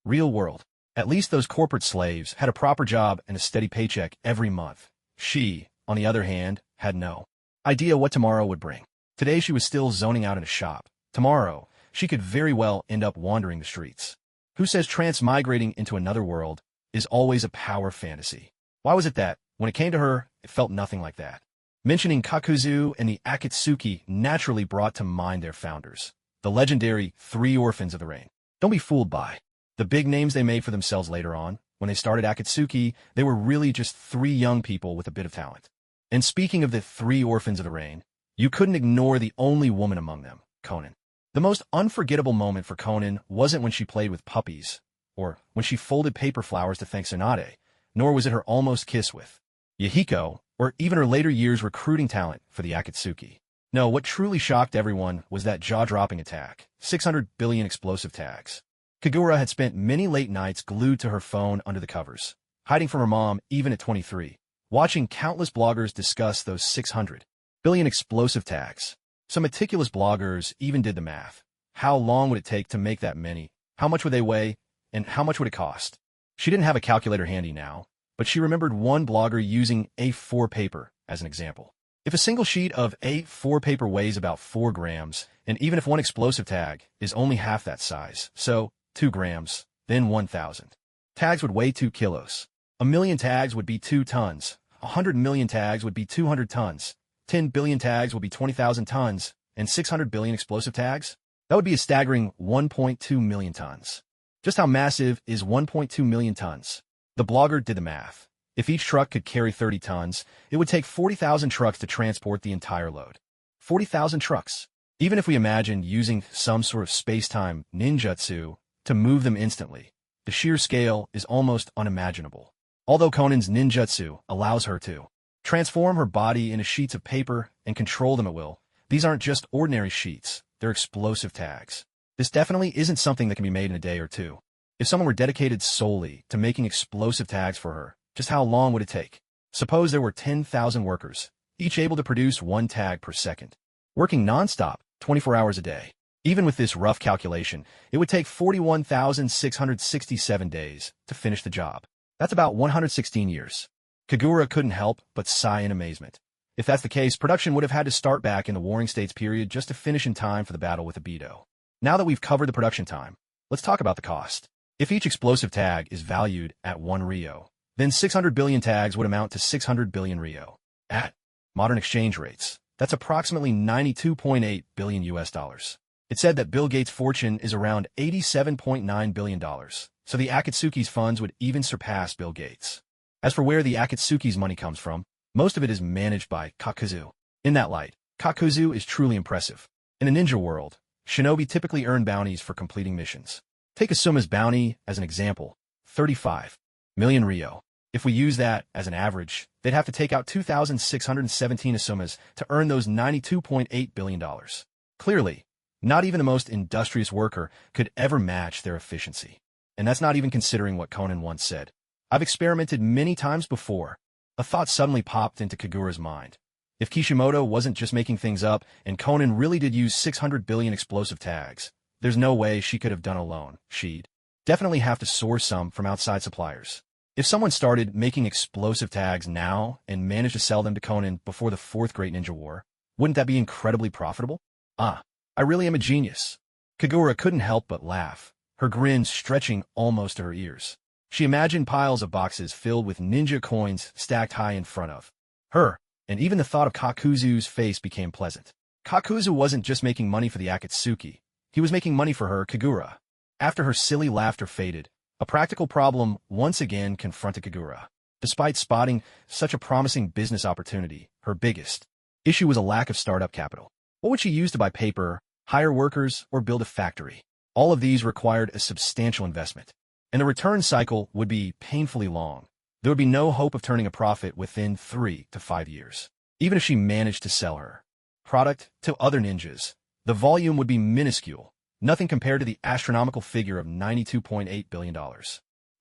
real world. At least those corporate slaves had a proper job and a steady paycheck every month. She, on the other hand, had no idea what tomorrow would bring. Today she was still zoning out in a shop. Tomorrow, she could very well end up wandering the streets. Who says transmigrating into another world is always a power fantasy? Why was it that, when it came to her, it felt nothing like that? Mentioning Kakuzu and the Akatsuki naturally brought to mind their founders, the legendary Three Orphans of the Rain. Don't be fooled by the big names they made for themselves later on. When they started Akatsuki, they were really just three young people with a bit of talent. And speaking of the Three Orphans of the Rain, you couldn't ignore the only woman among them, Konan. The most unforgettable moment for Konan wasn't when she played with puppies, or when she folded paper flowers to thank Tsunade, nor was it her almost kiss with Yahiko, or even her later years recruiting talent for the Akatsuki. No, what truly shocked everyone was that jaw-dropping attack, 600 billion explosive tags. Kagura had spent many late nights glued to her phone under the covers, hiding from her mom even at 23, watching countless bloggers discuss those 600 billion explosive tags. Some meticulous bloggers even did the math. How long would it take to make that many? How much would they weigh? And how much would it cost? She didn't have a calculator handy now, but she remembered one blogger using A4 paper as an example. If a single sheet of A4 paper weighs about 4 grams, and even if one explosive tag is only half that size, so 2 grams, then 1,000 tags would weigh 2 kilos. 1,000,000 tags would be 2 tons. 100 million tags would be 200 tons. 10 billion tags would be 20,000 tons, and 600 billion explosive tags? That would be a staggering 1.2 million tons. Just how massive is 1.2 million tons? The blogger did the math. If each truck could carry 30 tons, it would take 40,000 trucks to transport the entire load. 40,000 trucks. Even if we imagined using some sort of space-time ninjutsu to move them instantly, the sheer scale is almost unimaginable. Although Konan's ninjutsu allows her to transform her body into sheets of paper and control them at will, these aren't just ordinary sheets, they're explosive tags. This definitely isn't something that can be made in a day or two. If someone were dedicated solely to making explosive tags for her, just how long would it take? Suppose there were 10,000 workers, each able to produce 1 tag per second, working non-stop, 24 hours a day. Even with this rough calculation, it would take 41,667 days to finish the job. That's about 116 years. Kagura couldn't help but sigh in amazement. If that's the case, production would have had to start back in the Warring States period just to finish in time for the battle with Obito. Now that we've covered the production time, let's talk about the cost. If each explosive tag is valued at 1 Rio, then 600 billion tags would amount to 600 billion Rio. At modern exchange rates, that's approximately 92.8 billion US dollars. It's said that Bill Gates' fortune is around $87.9 billion, so the Akatsuki's funds would even surpass Bill Gates. As for where the Akatsuki's money comes from, most of it is managed by Kakuzu. In that light, Kakuzu is truly impressive. In the ninja world, shinobi typically earn bounties for completing missions. Take Asuma's bounty as an example, 35 million Rio. If we use that as an average, they'd have to take out 2,617 Asumas to earn those $92.8 billion. Clearly, not even the most industrious worker could ever match their efficiency. And that's not even considering what Konan once said. I've experimented many times before. A thought suddenly popped into Kagura's mind. If Kishimoto wasn't just making things up, and Conan really did use 600 billion explosive tags, there's no way she could have done alone. She'd definitely have to source some from outside suppliers. If someone started making explosive tags now and managed to sell them to Conan before the Fourth Great Ninja War, wouldn't that be incredibly profitable? I really am a genius. Kagura couldn't help but laugh, her grin stretching almost to her ears. She imagined piles of boxes filled with ninja coins stacked high in front of her, and even the thought of Kakuzu's face became pleasant. Kakuzu wasn't just making money for the Akatsuki, he was making money for her, Kagura. After her silly laughter faded, a practical problem once again confronted Kagura. Despite spotting such a promising business opportunity, her biggest issue was a lack of startup capital. What would she use to buy paper, hire workers, or build a factory? All of these required a substantial investment, and the return cycle would be painfully long. There would be no hope of turning a profit within 3 to 5 years. Even if she managed to sell her product to other ninjas, the volume would be minuscule, nothing compared to the astronomical figure of $92.8 billion.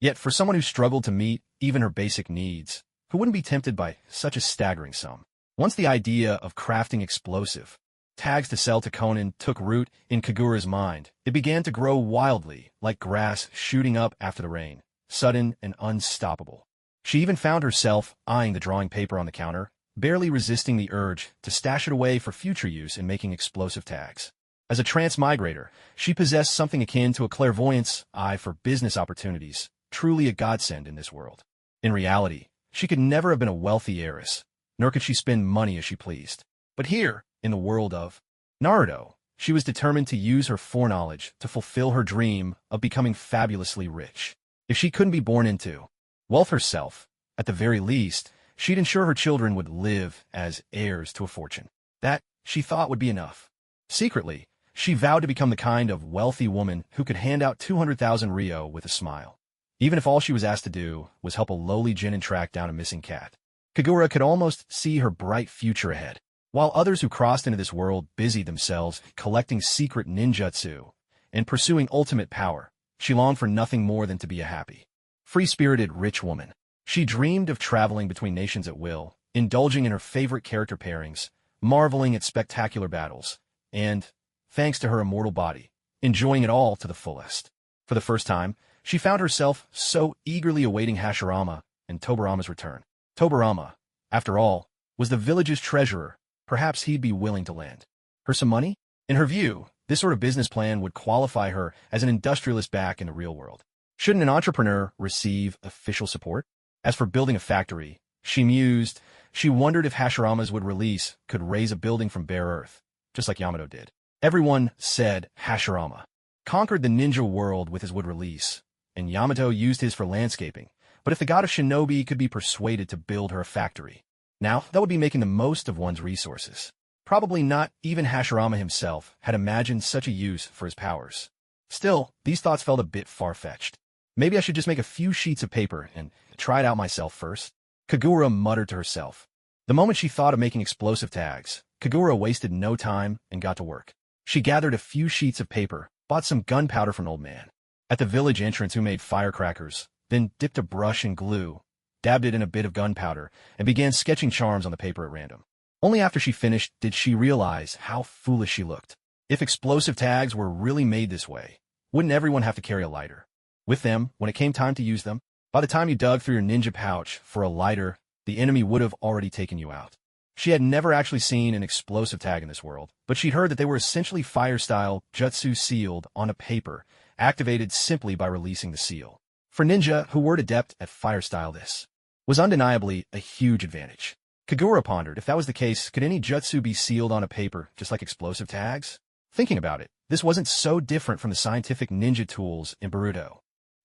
Yet for someone who struggled to meet even her basic needs, who wouldn't be tempted by such a staggering sum? Once the idea of crafting explosive tags to sell to Conan took root in Kagura's mind, it began to grow wildly, like grass shooting up after the rain, sudden and unstoppable. She even found herself eyeing the drawing paper on the counter, barely resisting the urge to stash it away for future use in making explosive tags. As a transmigrator, she possessed something akin to a clairvoyance eye for business opportunities, truly a godsend in this world. In reality, she could never have been a wealthy heiress, nor could she spend money as she pleased. But here, in the world of Naruto, she was determined to use her foreknowledge to fulfill her dream of becoming fabulously rich. If she couldn't be born into wealth herself, at the very least, she'd ensure her children would live as heirs to a fortune. That, she thought, would be enough. Secretly, she vowed to become the kind of wealthy woman who could hand out 200,000 ryo with a smile, even if all she was asked to do was help a lowly genin track down a missing cat. Kagura could almost see her bright future ahead. While others who crossed into this world busied themselves collecting secret ninjutsu and pursuing ultimate power, she longed for nothing more than to be a happy, free-spirited rich woman. She dreamed of traveling between nations at will, indulging in her favorite character pairings, marveling at spectacular battles, and, thanks to her immortal body, enjoying it all to the fullest. For the first time, she found herself so eagerly awaiting Hashirama and Tobarama's return. Tobarama, after all, was the village's treasurer. Perhaps he'd be willing to lend her some money? In her view, this sort of business plan would qualify her as an industrialist back in the real world. Shouldn't an entrepreneur receive official support? As for building a factory, she mused. She wondered if Hashirama's wood release could raise a building from bare earth, just like Yamato did. Everyone said Hashirama conquered the ninja world with his wood release, and Yamato used his for landscaping. But if the god of shinobi could be persuaded to build her a factory, now that would be making the most of one's resources. Probably not even Hashirama himself had imagined such a use for his powers. Still, these thoughts felt a bit far-fetched. Maybe I should just make a few sheets of paper and try it out myself first. Kagura muttered to herself. The moment she thought of making explosive tags, Kagura wasted no time and got to work. She gathered a few sheets of paper, bought some gunpowder from an old man at the village entrance who made firecrackers, then dipped a brush in glue, dabbed it in a bit of gunpowder, and began sketching charms on the paper at random. Only after she finished did she realize how foolish she looked. If explosive tags were really made this way, wouldn't everyone have to carry a lighter with them when it came time to use them? By the time you dug through your ninja pouch for a lighter, the enemy would have already taken you out. She had never actually seen an explosive tag in this world, but she'd heard that they were essentially fire-style jutsu sealed on a paper, activated simply by releasing the seal. For ninja who were adept at fire-style, this was undeniably a huge advantage. Kagura pondered, if that was the case, could any jutsu be sealed on a paper just like explosive tags? Thinking about it, this wasn't so different from the scientific ninja tools in Naruto.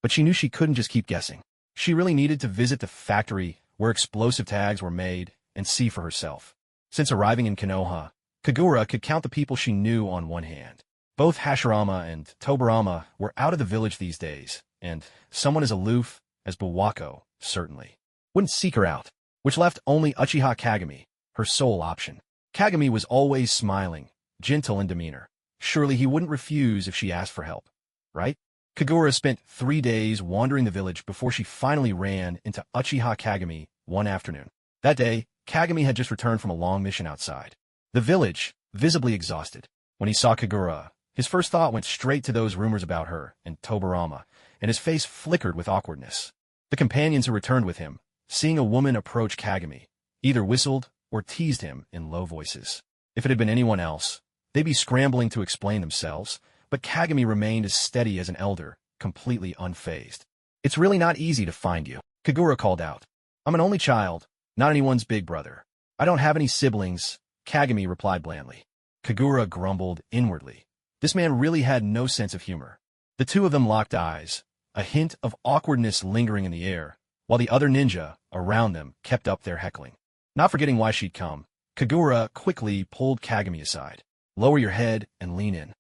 But she knew she couldn't just keep guessing. She really needed to visit the factory where explosive tags were made and see for herself. Since arriving in Konoha, Kagura could count the people she knew on one hand. Both Hashirama and Tobarama were out of the village these days, and someone as aloof as Buwako certainly wouldn't seek her out, which left only Uchiha Kagami, her sole option. Kagami was always smiling, gentle in demeanor. Surely he wouldn't refuse if she asked for help, right? Kagura spent 3 days wandering the village before she finally ran into Uchiha Kagami one afternoon. That day, Kagami had just returned from a long mission outside the village, visibly exhausted. When he saw Kagura, his first thought went straight to those rumors about her and Tobarama, and his face flickered with awkwardness. The companions who returned with him, seeing a woman approach Kagami, either whistled or teased him in low voices. If it had been anyone else, they'd be scrambling to explain themselves, but Kagami remained as steady as an elder, completely unfazed. "It's really not easy to find you," Kagura called out. "I'm an only child, not anyone's big brother. I don't have any siblings," Kagami replied blandly. Kagura grumbled inwardly. This man really had no sense of humor. The two of them locked eyes, a hint of awkwardness lingering in the air, while the other ninja around them kept up their heckling. Not forgetting why she'd come, Kagura quickly pulled Kagami aside. "Lower your head and lean in."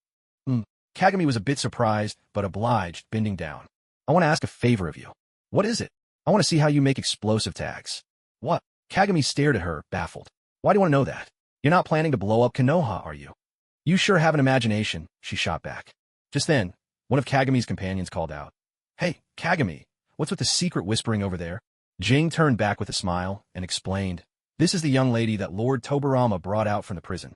Kagami was a bit surprised, but obliged, bending down. "I want to ask a favor of you." "What is it?" "I want to see how you make explosive tags." "What?" Kagami stared at her, baffled. "Why do you want to know that? You're not planning to blow up Konoha, are you?" "You sure have an imagination," she shot back. Just then, one of Kagami's companions called out, "Hey, Kagami, what's with the secret whispering over there?" Jing turned back with a smile and explained, "This is the young lady that Lord Tobarama brought out from the prison."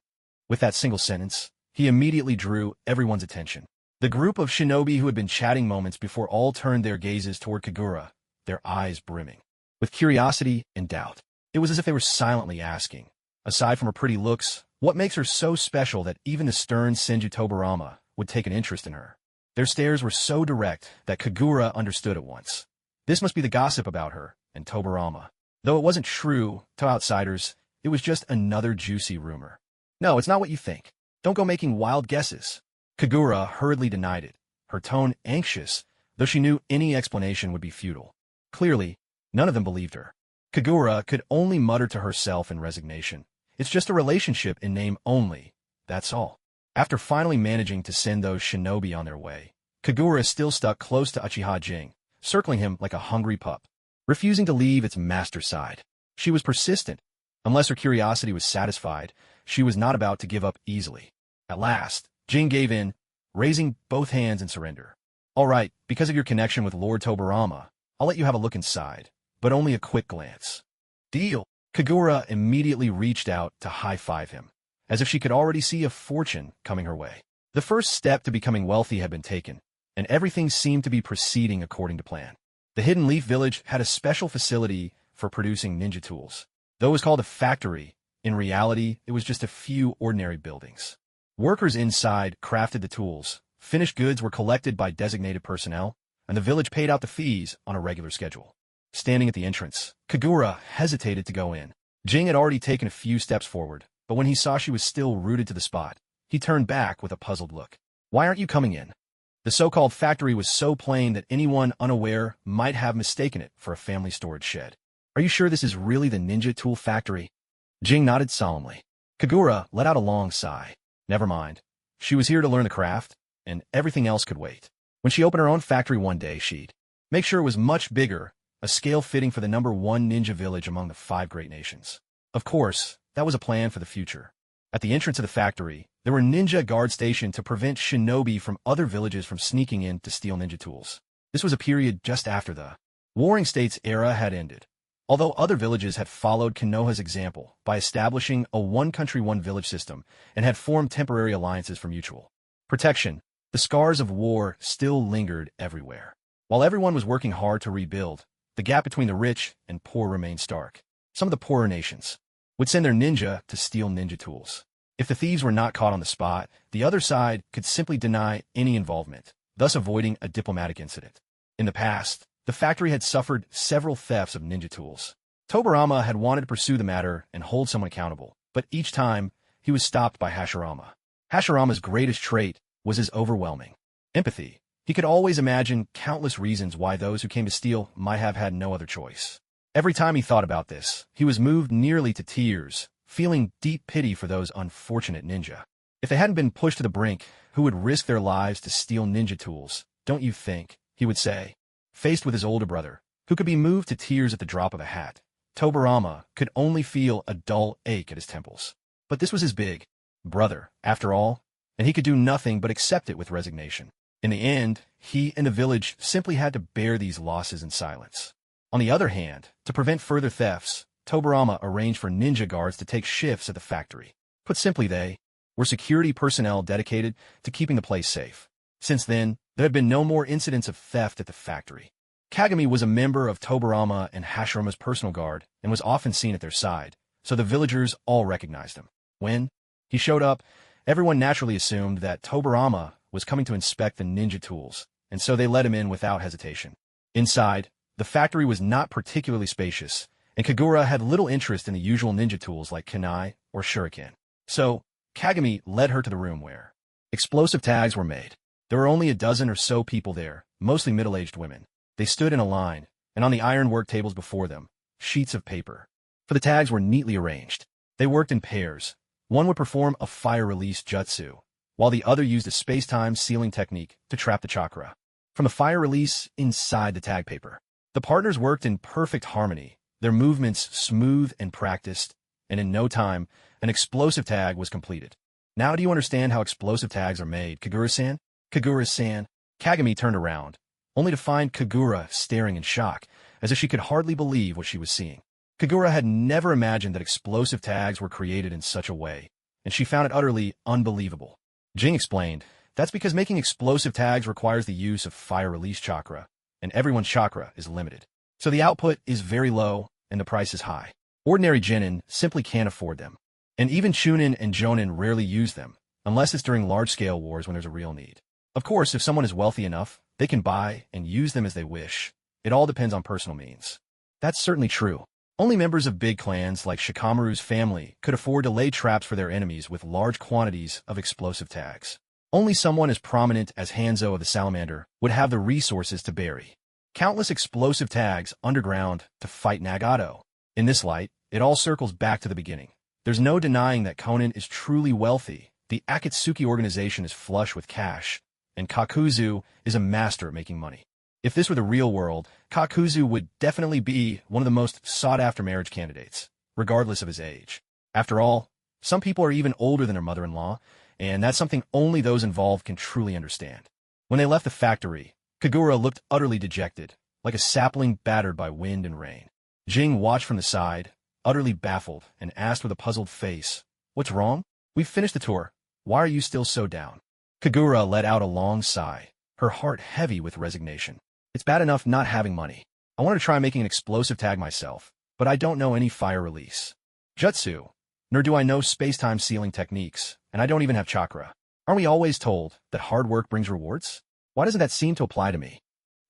With that single sentence, he immediately drew everyone's attention. The group of shinobi who had been chatting moments before all turned their gazes toward Kagura, their eyes brimming with curiosity and doubt. It was as if they were silently asking, aside from her pretty looks, what makes her so special that even the stern Senju Tobarama would take an interest in her? Their stares were so direct that Kagura understood at once. This must be the gossip about her and Tobarama. Though it wasn't true, to outsiders, it was just another juicy rumor. "No, it's not what you think. Don't go making wild guesses." Kagura hurriedly denied it, her tone anxious, though she knew any explanation would be futile. Clearly, none of them believed her. Kagura could only mutter to herself in resignation. "It's just a relationship in name only, that's all." After finally managing to send those shinobi on their way, Kagura still stuck close to Uchiha Jing, circling him like a hungry pup, refusing to leave its master's side. She was persistent. Unless her curiosity was satisfied, she was not about to give up easily. At last, Jing gave in, raising both hands in surrender. "All right, because of your connection with Lord Tobarama, I'll let you have a look inside, but only a quick glance." "Deal." Kagura immediately reached out to high-five him, as if she could already see a fortune coming her way. The first step to becoming wealthy had been taken, and everything seemed to be proceeding according to plan. The Hidden Leaf Village had a special facility for producing ninja tools. Though it was called a factory, in reality, it was just a few ordinary buildings. Workers inside crafted the tools, finished goods were collected by designated personnel, and the village paid out the fees on a regular schedule. Standing at the entrance, Kagura hesitated to go in. Jing had already taken a few steps forward, but when he saw she was still rooted to the spot, he turned back with a puzzled look. "Why aren't you coming in?" The so-called factory was so plain that anyone unaware might have mistaken it for a family storage shed. "Are you sure this is really the ninja tool factory?" Jing nodded solemnly. Kagura let out a long sigh. Never mind. She was here to learn the craft, and everything else could wait. When she opened her own factory one day, she'd make sure it was much bigger, a scale fitting for the #1 ninja village among the 5 great nations. Of course, that was a plan for the future. At the entrance of the factory, there were ninja guards stationed to prevent shinobi from other villages from sneaking in to steal ninja tools. This was a period just after the Warring States era had ended. Although other villages had followed Konoha's example by establishing a one-country, one-village system and had formed temporary alliances for mutual protection, the scars of war still lingered everywhere. While everyone was working hard to rebuild, the gap between the rich and poor remained stark. Some of the poorer nations would send their ninja to steal ninja tools. If the thieves were not caught on the spot, the other side could simply deny any involvement, thus avoiding a diplomatic incident. In the past, the factory had suffered several thefts of ninja tools. Tobarama had wanted to pursue the matter and hold someone accountable, but each time, he was stopped by Hashirama. Hashirama's greatest trait was his overwhelming empathy. He could always imagine countless reasons why those who came to steal might have had no other choice. Every time he thought about this, he was moved nearly to tears, feeling deep pity for those unfortunate ninja. If they hadn't been pushed to the brink, who would risk their lives to steal ninja tools, don't you think, he would say. Faced with his older brother, who could be moved to tears at the drop of a hat, Tobarama could only feel a dull ache at his temples. But this was his big brother, after all, and he could do nothing but accept it with resignation. In the end, he and the village simply had to bear these losses in silence. On the other hand, to prevent further thefts, Tobarama arranged for ninja guards to take shifts at the factory. Put simply, they were security personnel dedicated to keeping the place safe. Since then, there had been no more incidents of theft at the factory. Kagami was a member of Tobarama and Hashirama's personal guard and was often seen at their side, so the villagers all recognized him. When he showed up, everyone naturally assumed that Tobarama was coming to inspect the ninja tools, and so they let him in without hesitation. Inside, the factory was not particularly spacious, and Kagura had little interest in the usual ninja tools like kunai or shuriken. So, Kagami led her to the room where explosive tags were made. There were only a dozen or so people there, mostly middle-aged women. They stood in a line, and on the ironwork tables before them, sheets of paper. For the tags were neatly arranged. They worked in pairs. One would perform a fire-release jutsu, while the other used a space-time sealing technique to trap the chakra from the fire release inside the tag paper. The partners worked in perfect harmony, their movements smooth and practiced, and in no time, an explosive tag was completed. Now do you understand how explosive tags are made, Kagura-san? Kagura-san. Kagami turned around, only to find Kagura staring in shock, as if she could hardly believe what she was seeing. Kagura had never imagined that explosive tags were created in such a way, and she found it utterly unbelievable. Jing explained, that's because making explosive tags requires the use of fire-release chakra, and everyone's chakra is limited. So the output is very low, and the price is high. Ordinary genin simply can't afford them. And even chunin and jonin rarely use them, unless it's during large-scale wars when there's a real need. Of course, if someone is wealthy enough, they can buy and use them as they wish. It all depends on personal means. That's certainly true. Only members of big clans like Shikamaru's family could afford to lay traps for their enemies with large quantities of explosive tags. Only someone as prominent as Hanzo of the Salamander would have the resources to bury countless explosive tags underground to fight Nagato. In this light, it all circles back to the beginning. There's no denying that Conan is truly wealthy. The Akatsuki organization is flush with cash, and Kakuzu is a master at making money. If this were the real world, Kakuzu would definitely be one of the most sought-after marriage candidates, regardless of his age. After all, some people are even older than their mother-in-law, and that's something only those involved can truly understand. When they left the factory, Kagura looked utterly dejected, like a sapling battered by wind and rain. Jing watched from the side, utterly baffled, and asked with a puzzled face, "What's wrong? We've finished the tour. Why are you still so down?" Kagura let out a long sigh, her heart heavy with resignation. "It's bad enough not having money. I wanted to try making an explosive tag myself, but I don't know any fire release jutsu, nor do I know space-time sealing techniques, and I don't even have chakra. Aren't we always told that hard work brings rewards? Why doesn't that seem to apply to me?"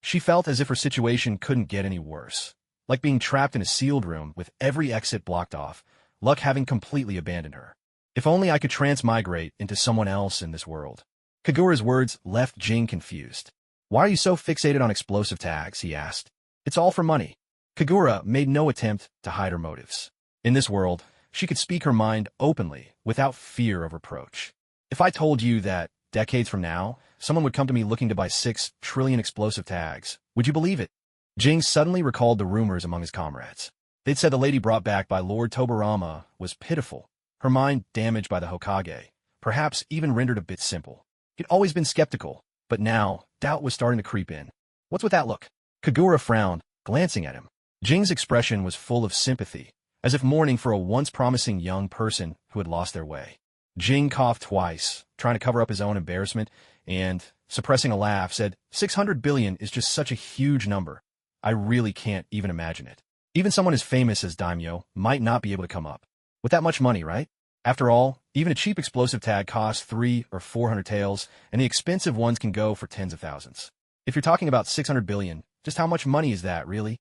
She felt as if her situation couldn't get any worse, like being trapped in a sealed room with every exit blocked off, luck having completely abandoned her. If only I could transmigrate into someone else in this world. Kagura's words left Jing confused. "Why are you so fixated on explosive tags?" he asked. "It's all for money." Kagura made no attempt to hide her motives. In this world, she could speak her mind openly, without fear of reproach. "If I told you that, decades from now, someone would come to me looking to buy 6 trillion explosive tags, would you believe it?" Jing suddenly recalled the rumors among his comrades. They'd said the lady brought back by Lord Tobarama was pitiful, her mind damaged by the Hokage, perhaps even rendered a bit simple. He'd always been skeptical, but now, doubt was starting to creep in. "What's with that look?" Kagura frowned, glancing at him. Jing's expression was full of sympathy, as if mourning for a once promising young person who had lost their way. Jing coughed twice, trying to cover up his own embarrassment, and, suppressing a laugh, said, 600 billion is just such a huge number. I really can't even imagine it. Even someone as famous as Daimyo might not be able to come up with that much money, right? After all, even a cheap explosive tag costs 300 or 400 taels, and the expensive ones can go for tens of thousands. If you're talking about 600 billion, just how much money is that, really?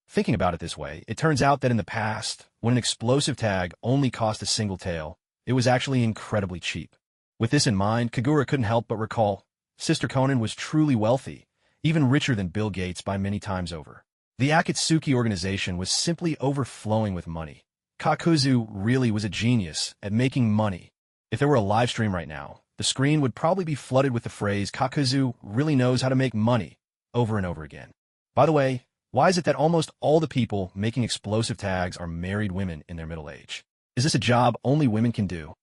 Thinking about it this way, it turns out that in the past, when an explosive tag only cost a single tael, it was actually incredibly cheap. With this in mind, Kagura couldn't help but recall, Sister Conan was truly wealthy, even richer than Bill Gates by many times over. The Akatsuki organization was simply overflowing with money. Kakuzu really was a genius at making money. If there were a live stream right now, the screen would probably be flooded with the phrase, "Kakuzu really knows how to make money," over and over again. By the way, why is it that almost all the people making explosive tags are married women in their middle age? Is this a job only women can do?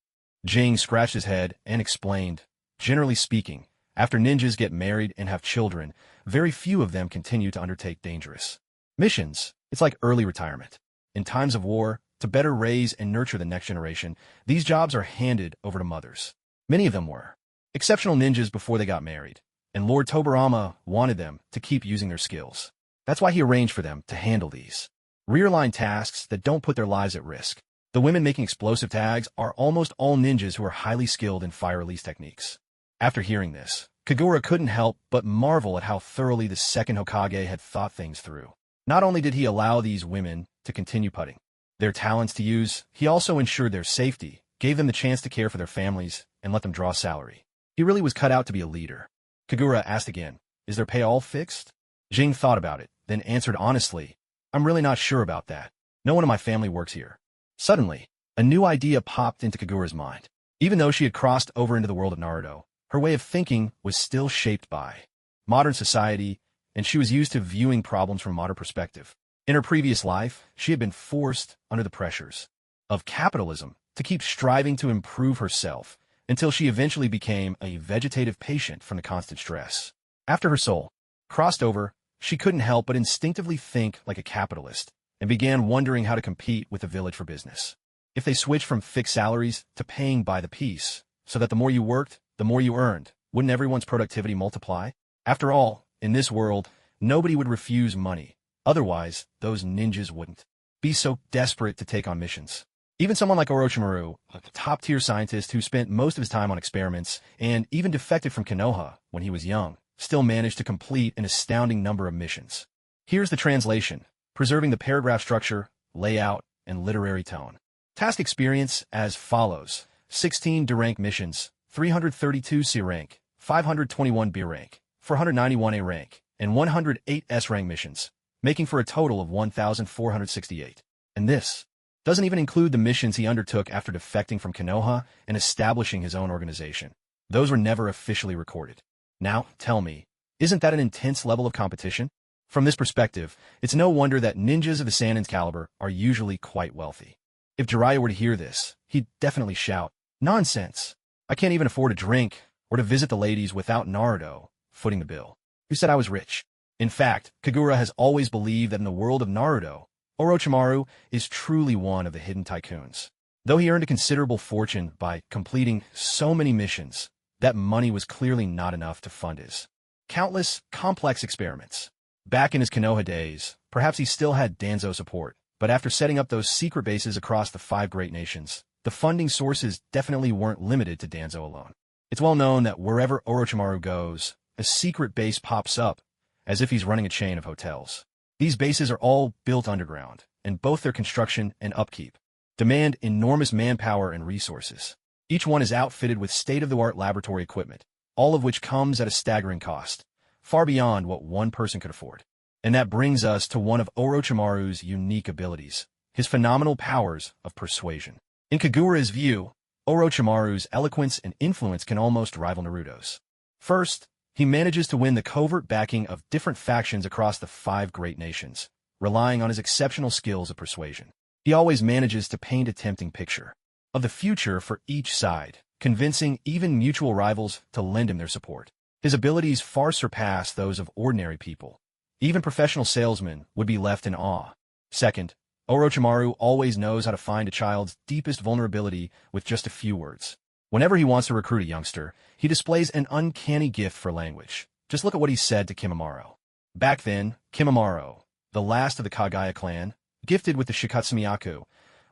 Jing scratched his head and explained, "Generally speaking, after ninjas get married and have children, very few of them continue to undertake dangerous missions. It's like early retirement. In times of war, to better raise and nurture the next generation, these jobs are handed over to mothers. Many of them were exceptional ninjas before they got married, and Lord Tobarama wanted them to keep using their skills. That's why he arranged for them to handle these rear-line tasks that don't put their lives at risk. The women making explosive tags are almost all ninjas who are highly skilled in fire release techniques. After hearing this, Kagura couldn't help but marvel at how thoroughly the second Hokage had thought things through. Not only did he allow these women to continue putting their talents to use, he also ensured their safety, gave them the chance to care for their families, and let them draw salary. He really was cut out to be a leader. Kagura asked again, "Is their pay all fixed?" Jing thought about it, then answered honestly, "I'm really not sure about that. No one in my family works here." Suddenly, a new idea popped into Kagura's mind. Even though she had crossed over into the world of Naruto, her way of thinking was still shaped by modern society, and she was used to viewing problems from a modern perspective. In her previous life, she had been forced under the pressures of capitalism to keep striving to improve herself until she eventually became a vegetative patient from the constant stress. After her soul crossed over, she couldn't help but instinctively think like a capitalist and began wondering how to compete with the village for business. If they switched from fixed salaries to paying by the piece, so that the more you worked, the more you earned, wouldn't everyone's productivity multiply? After all, in this world, nobody would refuse money. Otherwise, those ninjas wouldn't be so desperate to take on missions. Even someone like Orochimaru, a top-tier scientist who spent most of his time on experiments and even defected from Konoha when he was young, still managed to complete an astounding number of missions. Here's the translation, preserving the paragraph structure, layout, and literary tone. Task experience as follows: 16 D rank missions, 332 C rank, 521 B rank, 491 A rank, and 108 S rank missions, making for a total of 1,468. And this doesn't even include the missions he undertook after defecting from Konoha and establishing his own organization. Those were never officially recorded. Now, tell me, isn't that an intense level of competition? From this perspective, it's no wonder that ninjas of the Sannin's caliber are usually quite wealthy. If Jiraiya were to hear this, he'd definitely shout, "Nonsense! I can't even afford a drink or to visit the ladies without Naruto footing the bill. Who said I was rich?" In fact, Kagura has always believed that in the world of Naruto, Orochimaru is truly one of the hidden tycoons. Though he earned a considerable fortune by completing so many missions, that money was clearly not enough to fund his countless complex experiments. Back in his Konoha days, perhaps he still had Danzo support, but after setting up those secret bases across the 5 great nations, the funding sources definitely weren't limited to Danzo alone. It's well known that wherever Orochimaru goes, a secret base pops up, as if he's running a chain of hotels. These bases are all built underground, and both their construction and upkeep demand enormous manpower and resources. Each one is outfitted with state-of-the-art laboratory equipment, all of which comes at a staggering cost, far beyond what one person could afford. And that brings us to one of Orochimaru's unique abilities, his phenomenal powers of persuasion. In Kagura's view, Orochimaru's eloquence and influence can almost rival Naruto's. First, he manages to win the covert backing of different factions across the 5 great nations, relying on his exceptional skills of persuasion. He always manages to paint a tempting picture of the future for each side, convincing even mutual rivals to lend him their support. His abilities far surpass those of ordinary people. Even professional salesmen would be left in awe. Second, Orochimaru always knows how to find a child's deepest vulnerability with just a few words. Whenever he wants to recruit a youngster, he displays an uncanny gift for language. Just look at what he said to Kimimaro. Back then, Kimimaro, the last of the Kagaya clan, gifted with the Shikatsumiyaku,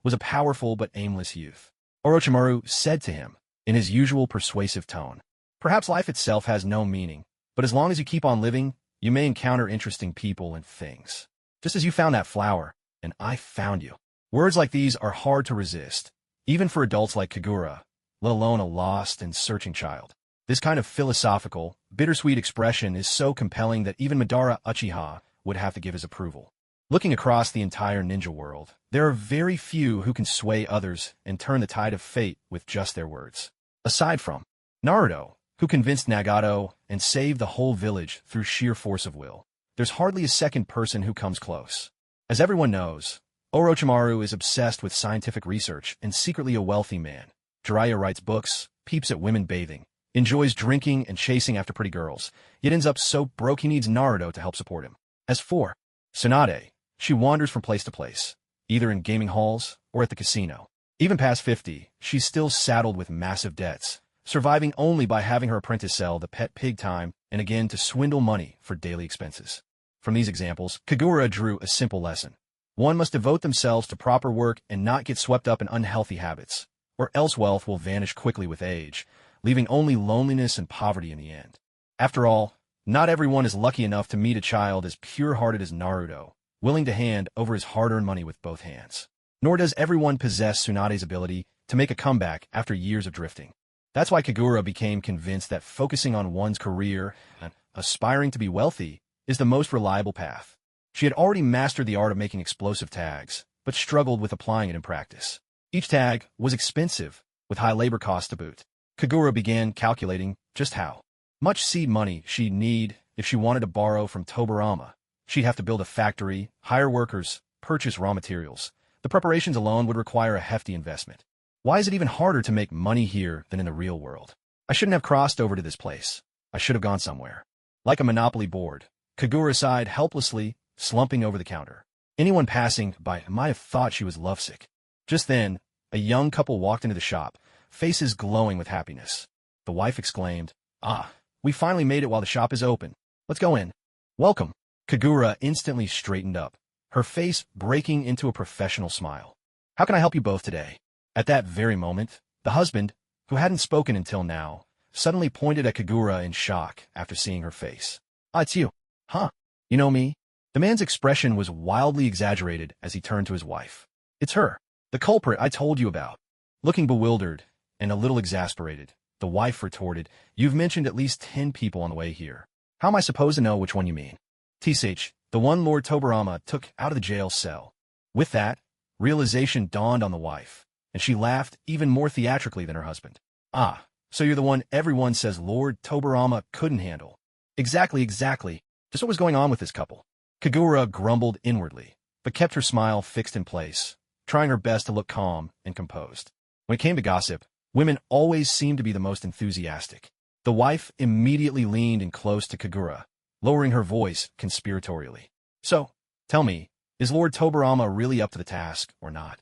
was a powerful but aimless youth. Orochimaru said to him, in his usual persuasive tone, "Perhaps life itself has no meaning, but as long as you keep on living, you may encounter interesting people and things. Just as you found that flower, and I found you." Words like these are hard to resist, even for adults like Kagura, let alone a lost and searching child. This kind of philosophical, bittersweet expression is so compelling that even Madara Uchiha would have to give his approval. Looking across the entire ninja world, there are very few who can sway others and turn the tide of fate with just their words. Aside from Naruto, who convinced Nagato and saved the whole village through sheer force of will, there's hardly a second person who comes close. As everyone knows, Orochimaru is obsessed with scientific research and secretly a wealthy man. Jiraiya writes books, peeps at women bathing, enjoys drinking and chasing after pretty girls, yet ends up so broke he needs Naruto to help support him. As for Tsunade, she wanders from place to place, either in gaming halls or at the casino. Even past 50, she's still saddled with massive debts, surviving only by having her apprentice sell the pet pig time and again to swindle money for daily expenses. From these examples, Kagura drew a simple lesson. One must devote themselves to proper work and not get swept up in unhealthy habits, or else wealth will vanish quickly with age, leaving only loneliness and poverty in the end. After all, not everyone is lucky enough to meet a child as pure-hearted as Naruto, willing to hand over his hard-earned money with both hands. Nor does everyone possess Tsunade's ability to make a comeback after years of drifting. That's why Kagura became convinced that focusing on one's career and aspiring to be wealthy is the most reliable path. She had already mastered the art of making explosive tags, but struggled with applying it in practice. Each tag was expensive, with high labor costs to boot. Kagura began calculating just how much seed money she'd need if she wanted to borrow from Tobarama. She'd have to build a factory, hire workers, purchase raw materials. The preparations alone would require a hefty investment. Why is it even harder to make money here than in the real world? I shouldn't have crossed over to this place. I should have gone somewhere. Like a Monopoly board, Kagura sighed helplessly, slumping over the counter. Anyone passing by might have thought she was lovesick. Just then, a young couple walked into the shop, faces glowing with happiness. The wife exclaimed, "Ah, we finally made it while the shop is open. Let's go in." "Welcome." Kagura instantly straightened up, her face breaking into a professional smile. "How can I help you both today?" At that very moment, the husband, who hadn't spoken until now, suddenly pointed at Kagura in shock after seeing her face. "Ah, it's you. Huh? You know me?" The man's expression was wildly exaggerated as he turned to his wife. "It's her, the culprit I told you about." Looking bewildered and a little exasperated, the wife retorted, "You've mentioned at least 10 people on the way here. How am I supposed to know which one you mean?" "Tsage, the one Lord Tobarama took out of the jail cell." With that, realization dawned on the wife, and she laughed even more theatrically than her husband. "Ah, so you're the one everyone says Lord Tobarama couldn't handle." Exactly. Just what was going on with this couple?" Kagura grumbled inwardly, but kept her smile fixed in place, trying her best to look calm and composed. When it came to gossip, women always seemed to be the most enthusiastic. The wife immediately leaned in close to Kagura, lowering her voice conspiratorially. "So, tell me, is Lord Tobarama really up to the task or not?"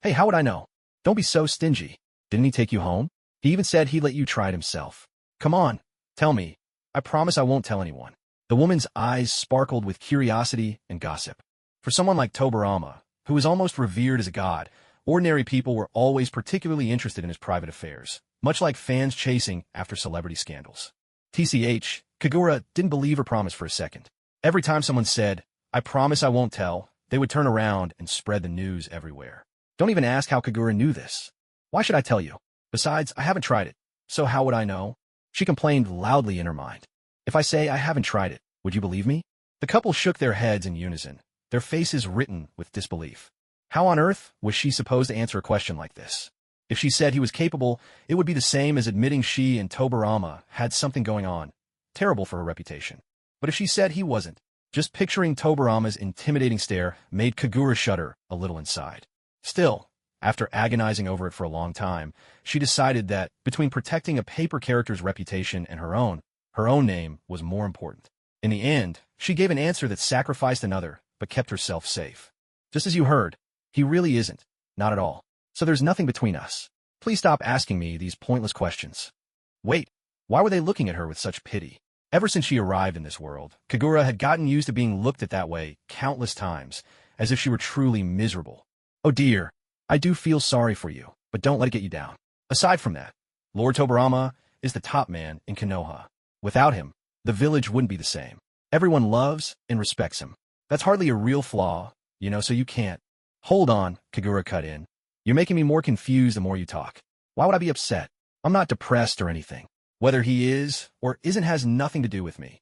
"Hey, how would I know? Don't be so stingy. Didn't he take you home? He even said he'd let you try it himself. Come on, tell me. I promise I won't tell anyone." The woman's eyes sparkled with curiosity and gossip. For someone like Tobarama, who was almost revered as a god, ordinary people were always particularly interested in his private affairs, much like fans chasing after celebrity scandals. TCH, Kagura didn't believe her promise for a second. Every time someone said, "I promise I won't tell," they would turn around and spread the news everywhere. Don't even ask how Kagura knew this. "Why should I tell you? Besides, I haven't tried it, so how would I know?" She complained loudly in her mind. "If I say I haven't tried it, would you believe me?" The couple shook their heads in unison, their faces written with disbelief. How on earth was she supposed to answer a question like this? If she said he was capable, it would be the same as admitting she and Tobarama had something going on, terrible for her reputation. But if she said he wasn't, just picturing Tobarama's intimidating stare made Kagura shudder a little inside. Still, after agonizing over it for a long time, she decided that, between protecting a paper character's reputation and her own name was more important. In the end, she gave an answer that sacrificed another, but kept herself safe. "Just as you heard, he really isn't. Not at all. So there's nothing between us. Please stop asking me these pointless questions." Wait, why were they looking at her with such pity? Ever since she arrived in this world, Kagura had gotten used to being looked at that way countless times, as if she were truly miserable. "Oh dear, I do feel sorry for you, but don't let it get you down. Aside from that, Lord Tobarama is the top man in Konoha. Without him, the village wouldn't be the same. Everyone loves and respects him. That's hardly a real flaw, so you can't." "Hold on," Kagura cut in. "You're making me more confused the more you talk. Why would I be upset? I'm not depressed or anything. Whether he is or isn't has nothing to do with me."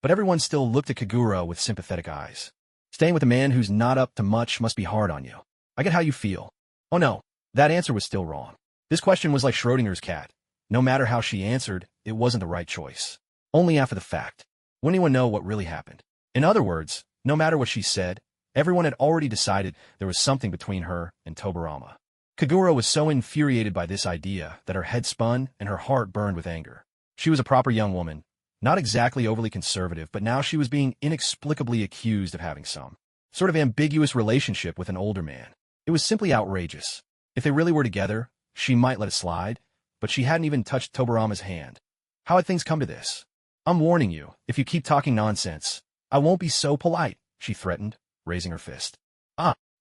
But everyone still looked at Kagura with sympathetic eyes. "Staying with a man who's not up to much must be hard on you. I get how you feel." Oh no, that answer was still wrong. This question was like Schrodinger's cat. No matter how she answered, it wasn't the right choice. Only after the fact. Wouldn't anyone know what really happened? In other words, no matter what she said, everyone had already decided there was something between her and Tobarama. Kagura was so infuriated by this idea that her head spun and her heart burned with anger. She was a proper young woman, not exactly overly conservative, but now she was being inexplicably accused of having some sort of ambiguous relationship with an older man. It was simply outrageous. If they really were together, she might let it slide, but she hadn't even touched Tobarama's hand. How had things come to this? I'm warning you, if you keep talking nonsense, I won't be so polite, she threatened, raising her fist.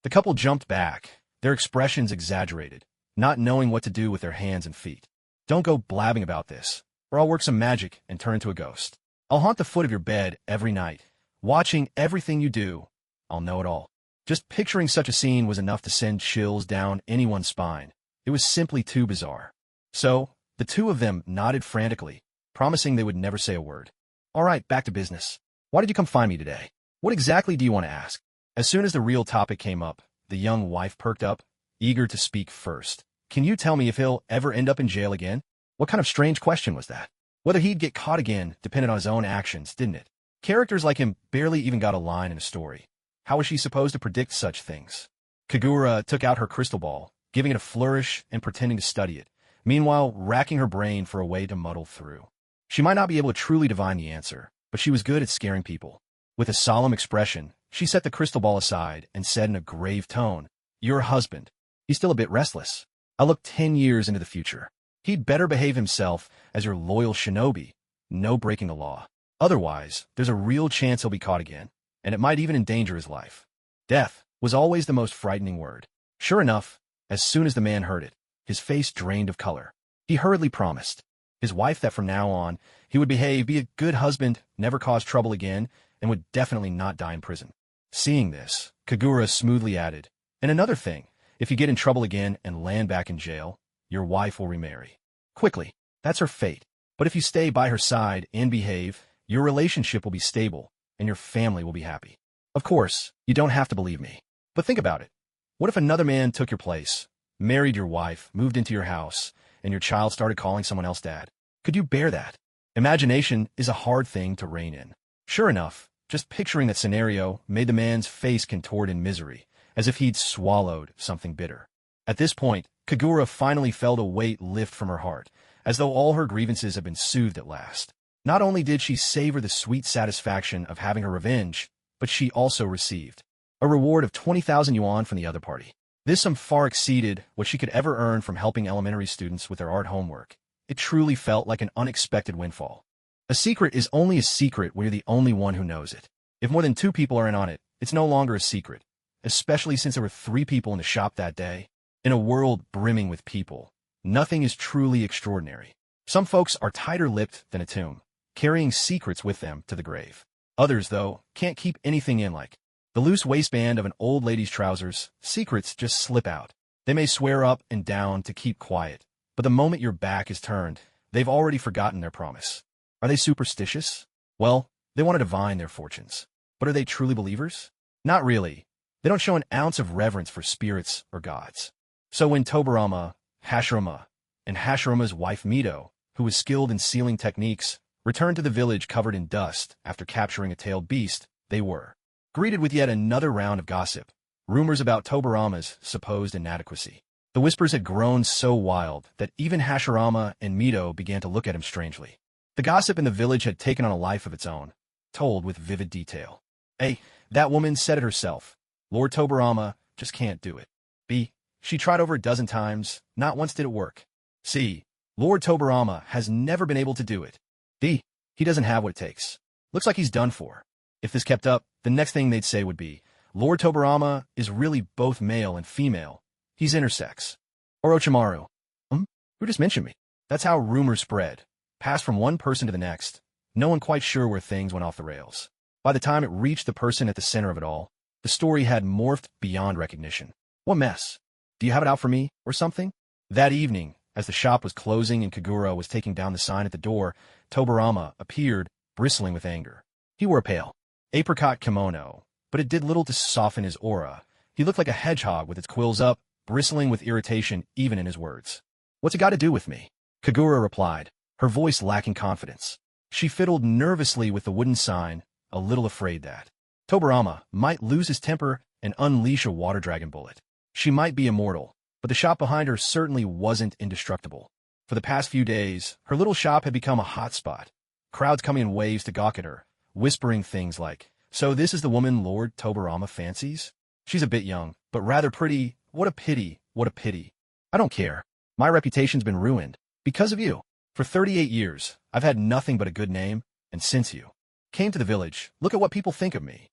The couple jumped back, their expressions exaggerated, not knowing what to do with their hands and feet. Don't go blabbing about this, or I'll work some magic and turn into a ghost. I'll haunt the foot of your bed every night, watching everything you do. I'll know it all. Just picturing such a scene was enough to send chills down anyone's spine. It was simply too bizarre. So, the two of them nodded frantically, promising they would never say a word. All right, back to business. Why did you come find me today? What exactly do you want to ask? As soon as the real topic came up, the young wife perked up, eager to speak first. Can you tell me if he'll ever end up in jail again? What kind of strange question was that? Whether he'd get caught again depended on his own actions, didn't it? Characters like him barely even got a line in a story. How was she supposed to predict such things? Kagura took out her crystal ball, giving it a flourish and pretending to study it, meanwhile racking her brain for a way to muddle through. She might not be able to truly divine the answer, but she was good at scaring people. With a solemn expression, she set the crystal ball aside and said in a grave tone, "Your husband. He's still a bit restless. I look 10 years into the future. He'd better behave himself as your loyal shinobi, no breaking the law. Otherwise, there's a real chance he'll be caught again, and it might even endanger his life." Death was always the most frightening word. Sure enough, as soon as the man heard it, his face drained of color. He hurriedly promised his wife that from now on, he would behave, be a good husband, never cause trouble again, and would definitely not die in prison. Seeing this, Kagura smoothly added, "And another thing, if you get in trouble again and land back in jail, your wife will remarry. Quickly, that's her fate. But if you stay by her side and behave, your relationship will be stable, and your family will be happy. Of course, you don't have to believe me. But think about it. What if another man took your place, married your wife, moved into your house, and your child started calling someone else dad? Could you bear that? Imagination is a hard thing to rein in." Sure enough, just picturing that scenario made the man's face contort in misery, as if he'd swallowed something bitter. At this point, Kagura finally felt a weight lift from her heart, as though all her grievances had been soothed at last. Not only did she savor the sweet satisfaction of having her revenge, but she also received a reward of 20,000 yuan from the other party. This sum far exceeded what she could ever earn from helping elementary students with their art homework. It truly felt like an unexpected windfall. A secret is only a secret when you're the only one who knows it. If more than 2 people are in on it, it's no longer a secret, especially since there were 3 people in the shop that day. In a world brimming with people, nothing is truly extraordinary. Some folks are tighter-lipped than a tomb, carrying secrets with them to the grave. Others, though, can't keep anything in, like the loose waistband of an old lady's trousers. Secrets just slip out. They may swear up and down to keep quiet, but the moment your back is turned, they've already forgotten their promise. Are they superstitious? Well, they want to divine their fortunes. But are they truly believers? Not really. They don't show an ounce of reverence for spirits or gods. So when Tobarama, Hashirama, and Hashirama's wife Mito, who was skilled in sealing techniques, returned to the village covered in dust after capturing a tailed beast, they were greeted with yet another round of gossip, rumors about Tobarama's supposed inadequacy. The whispers had grown so wild that even Hashirama and Mito began to look at him strangely. The gossip in the village had taken on a life of its own, told with vivid detail. A, that woman said it herself. Lord Tobarama just can't do it. B, she tried over a dozen times, not once did it work. C, Lord Tobarama has never been able to do it. D, he doesn't have what it takes. Looks like he's done for. If this kept up, the next thing they'd say would be, Lord Tobarama is really both male and female. He's intersex. Orochimaru. Who just mentioned me? That's how rumors spread, passed from one person to the next, no one quite sure where things went off the rails. By the time it reached the person at the center of it all, the story had morphed beyond recognition. What mess? Do you have it out for me, or something? That evening, as the shop was closing and Kagura was taking down the sign at the door, Tobarama appeared, bristling with anger. He wore a pale apricot kimono, but it did little to soften his aura. He looked like a hedgehog with its quills up, bristling with irritation even in his words. What's it got to do with me? Kagura replied, her voice lacking confidence. She fiddled nervously with the wooden sign, a little afraid that Tobarama might lose his temper and unleash a water dragon bullet. She might be immortal, but the shop behind her certainly wasn't indestructible. For the past few days, her little shop had become a hot spot. Crowds coming in waves to gawk at her, whispering things like, "So this is the woman Lord Tobarama fancies? She's a bit young, but rather pretty, What a pity, what a pity. I don't care. My reputation's been ruined. Because of you. For 38 years, I've had nothing but a good name, and since you came to the village, look at what people think of me.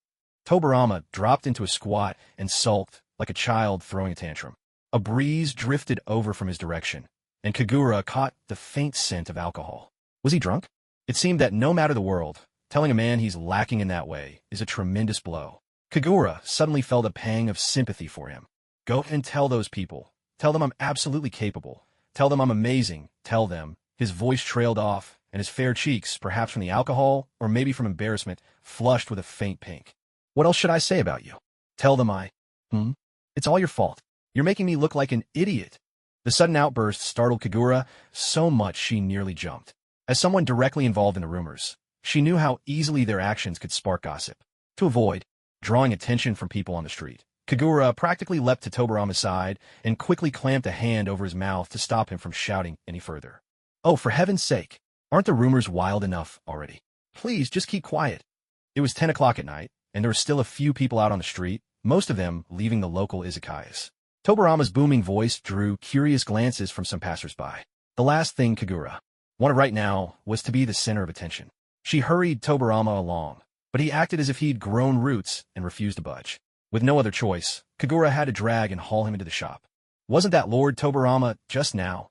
Tobarama dropped into a squat and sulked like a child throwing a tantrum. A breeze drifted over from his direction, and Kagura caught the faint scent of alcohol. Was he drunk? It seemed that no matter the world, telling a man he's lacking in that way is a tremendous blow. Kagura suddenly felt a pang of sympathy for him. Go and tell those people. Tell them I'm absolutely capable. Tell them I'm amazing. Tell them. His voice trailed off, and his fair cheeks, perhaps from the alcohol, or maybe from embarrassment, flushed with a faint pink. What else should I say about you? Tell them It's all your fault. You're making me look like an idiot. The sudden outburst startled Kagura so much she nearly jumped. As someone directly involved in the rumors, she knew how easily their actions could spark gossip. To avoid drawing attention from people on the street, Kagura practically leapt to Tobarama's side and quickly clamped a hand over his mouth to stop him from shouting any further. Oh, for heaven's sake, aren't the rumors wild enough already? Please, just keep quiet. It was 10 o'clock at night, and there were still a few people out on the street, most of them leaving the local izakayas. Tobarama's booming voice drew curious glances from some passers-by. The last thing Kagura wanted right now was to be the center of attention. She hurried Tobarama along, but he acted as if he'd grown roots and refused to budge. With no other choice, Kagura had to drag and haul him into the shop. Wasn't that Lord Tobarama just now?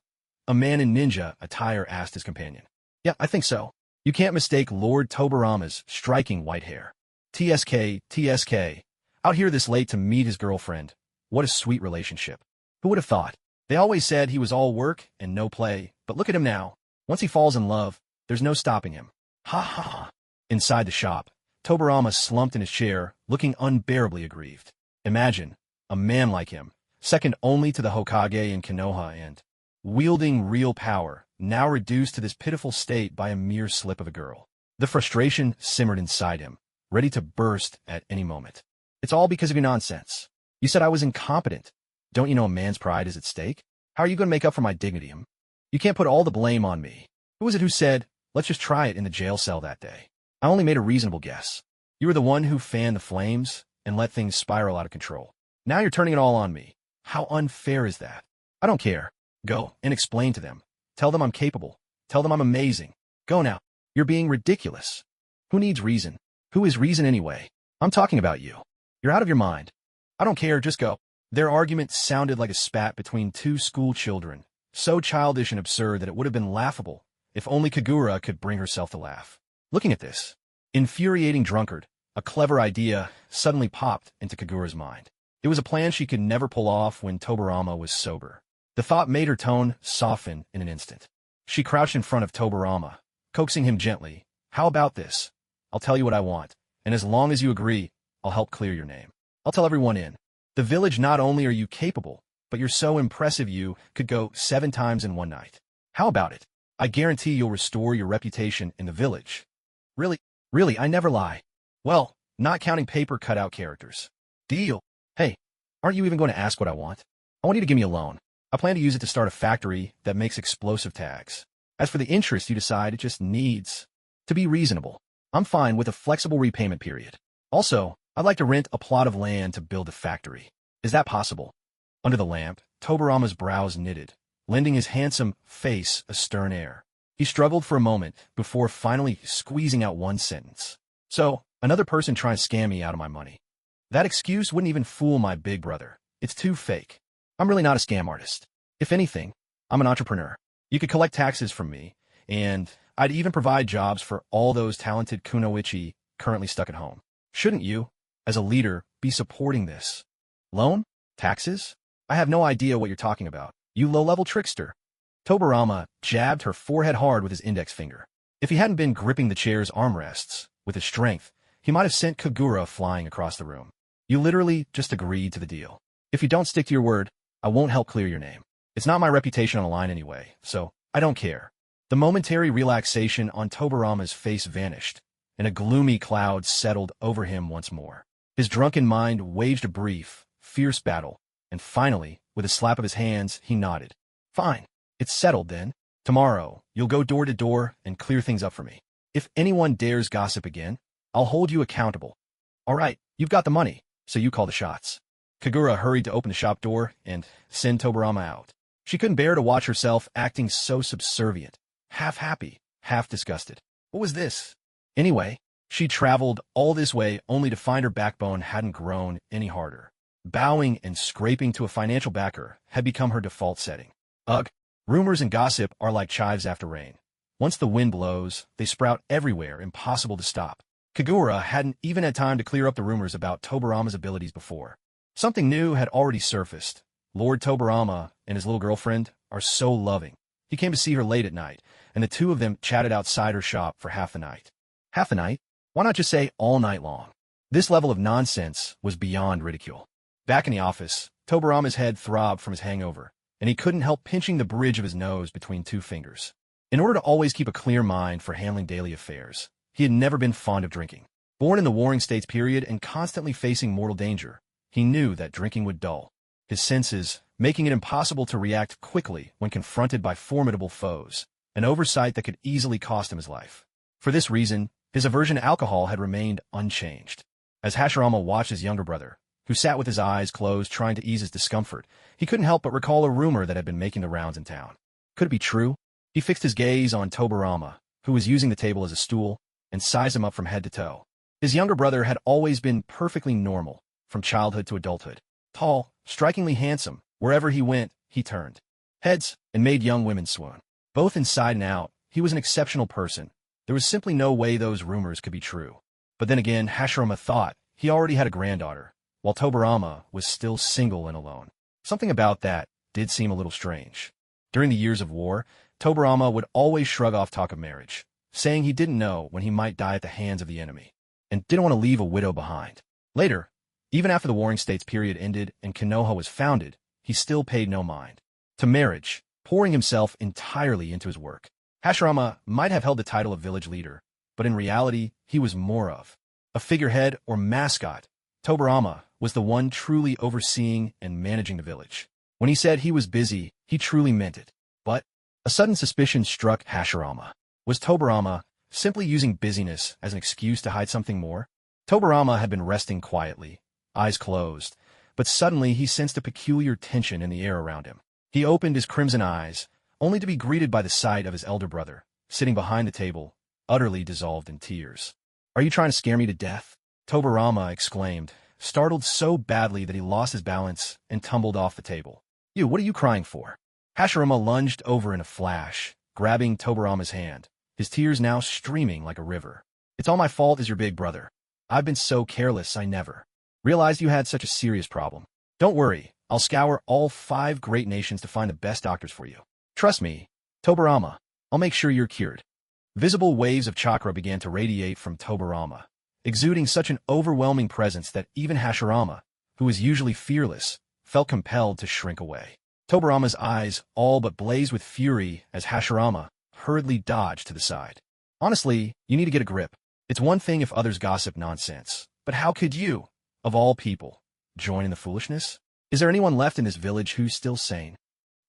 A man in ninja attire asked his companion. Yeah, I think so. You can't mistake Lord Tobarama's striking white hair. TSK. Out here this late to meet his girlfriend. What a sweet relationship. Who would have thought? They always said he was all work and no play, but look at him now. Once he falls in love, there's no stopping him. Ha ha ha. Inside the shop, Tobarama slumped in his chair, looking unbearably aggrieved. Imagine, a man like him, second only to the Hokage in Konoha and wielding real power, now reduced to this pitiful state by a mere slip of a girl. The frustration simmered inside him, ready to burst at any moment. It's all because of your nonsense. You said I was incompetent. Don't you know a man's pride is at stake? How are you going to make up for my dignity? You can't put all the blame on me. Who was it who said, let's just try it in the jail cell that day? I only made a reasonable guess. You were the one who fanned the flames and let things spiral out of control. Now you're turning it all on me. How unfair is that? I don't care. Go and explain to them. Tell them I'm capable. Tell them I'm amazing. Go now. You're being ridiculous. Who needs reason? Who is reason anyway? I'm talking about you. You're out of your mind. I don't care, just go. Their argument sounded like a spat between two school children, so childish and absurd that it would have been laughable if only Kagura could bring herself to laugh. Looking at this infuriating drunkard, a clever idea suddenly popped into Kagura's mind. It was a plan she could never pull off when Tobarama was sober. The thought made her tone soften in an instant. She crouched in front of Tobarama, coaxing him gently. How about this? I'll tell you what I want, and as long as you agree, I'll help clear your name. I'll tell everyone in the village not only are you capable, but you're so impressive you could go 7 times in one night. How about it? I guarantee you'll restore your reputation in the village. Really, I never lie. Well, not counting paper cutout characters. Deal. Hey, aren't you even going to ask what I want? I want you to give me a loan. I plan to use it to start a factory that makes explosive tags. As for the interest you decide, it just needs to be reasonable. I'm fine with a flexible repayment period. Also, I'd like to rent a plot of land to build a factory. Is that possible? Under the lamp, Tobarama's brows knitted, lending his handsome face a stern air. He struggled for a moment before finally squeezing out one sentence. So, another person trying to scam me out of my money. That excuse wouldn't even fool my big brother. It's too fake. I'm really not a scam artist. If anything, I'm an entrepreneur. You could collect taxes from me, and I'd even provide jobs for all those talented kunoichi currently stuck at home. Shouldn't you, as a leader, be supporting this? Loan? Taxes? I have no idea what you're talking about, you low-level trickster. Tobarama jabbed her forehead hard with his index finger. If he hadn't been gripping the chair's armrests with his strength, he might have sent Kagura flying across the room. You literally just agreed to the deal. If you don't stick to your word, I won't help clear your name. It's not my reputation on the line anyway, so I don't care. The momentary relaxation on Tobarama's face vanished, and a gloomy cloud settled over him once more. His drunken mind waged a brief, fierce battle, and finally, with a slap of his hands, he nodded. Fine. It's settled then. Tomorrow, you'll go door to door and clear things up for me. If anyone dares gossip again, I'll hold you accountable. All right, you've got the money, so you call the shots. Kagura hurried to open the shop door and send Tobarama out. She couldn't bear to watch herself acting so subservient, half happy, half disgusted. What was this? Anyway, she traveled all this way only to find her backbone hadn't grown any harder. Bowing and scraping to a financial backer had become her default setting. Ugh, rumors and gossip are like chives after rain. Once the wind blows, they sprout everywhere, impossible to stop. Kagura hadn't even had time to clear up the rumors about Tobarama's abilities before. Something new had already surfaced. Lord Tobarama and his little girlfriend are so loving. He came to see her late at night, and the two of them chatted outside her shop for half the night. Half the night? Why not just say all night long? This level of nonsense was beyond ridicule. Back in the office, Tobarama's head throbbed from his hangover, and he couldn't help pinching the bridge of his nose between two fingers. In order to always keep a clear mind for handling daily affairs, he had never been fond of drinking. Born in the Warring States period and constantly facing mortal danger, he knew that drinking would dull his senses, making it impossible to react quickly when confronted by formidable foes, an oversight that could easily cost him his life. For this reason, his aversion to alcohol had remained unchanged. As Hashirama watched his younger brother, who sat with his eyes closed trying to ease his discomfort, he couldn't help but recall a rumor that had been making the rounds in town. Could it be true? He fixed his gaze on Tobarama, who was using the table as a stool, and sized him up from head to toe. His younger brother had always been perfectly normal, from childhood to adulthood. Tall, strikingly handsome, wherever he went, he turned heads and made young women swoon. Both inside and out, he was an exceptional person. There was simply no way those rumors could be true. But then again, Hashirama thought he already had a granddaughter, while Tobarama was still single and alone. Something about that did seem a little strange. During the years of war, Tobarama would always shrug off talk of marriage, saying he didn't know when he might die at the hands of the enemy, and didn't want to leave a widow behind. Later, even after the Warring States period ended and Konoha was founded, he still paid no mind to marriage, pouring himself entirely into his work. Hashirama might have held the title of village leader, but in reality, he was more of a figurehead or mascot. Tobarama was the one truly overseeing and managing the village. When he said he was busy, he truly meant it. But a sudden suspicion struck Hashirama. Was Tobarama simply using busyness as an excuse to hide something more? Tobarama had been resting quietly, eyes closed, but suddenly he sensed a peculiar tension in the air around him. He opened his crimson eyes, only to be greeted by the sight of his elder brother, sitting behind the table, utterly dissolved in tears. "Are you trying to scare me to death?" Tobarama exclaimed, startled so badly that he lost his balance and tumbled off the table. What are you crying for?" Hashirama lunged over in a flash, grabbing Tobarama's hand, his tears now streaming like a river. "It's all my fault as your big brother. I've been so careless I never realized you had such a serious problem. Don't worry, I'll scour all 5 great nations to find the best doctors for you. Trust me, Tobarama, I'll make sure you're cured." Visible waves of chakra began to radiate from Tobarama, exuding such an overwhelming presence that even Hashirama, who was usually fearless, felt compelled to shrink away. Tobarama's eyes all but blazed with fury as Hashirama hurriedly dodged to the side. "Honestly, you need to get a grip. It's one thing if others gossip nonsense, but how could you, of all people, join in the foolishness? Is there anyone left in this village who's still sane?"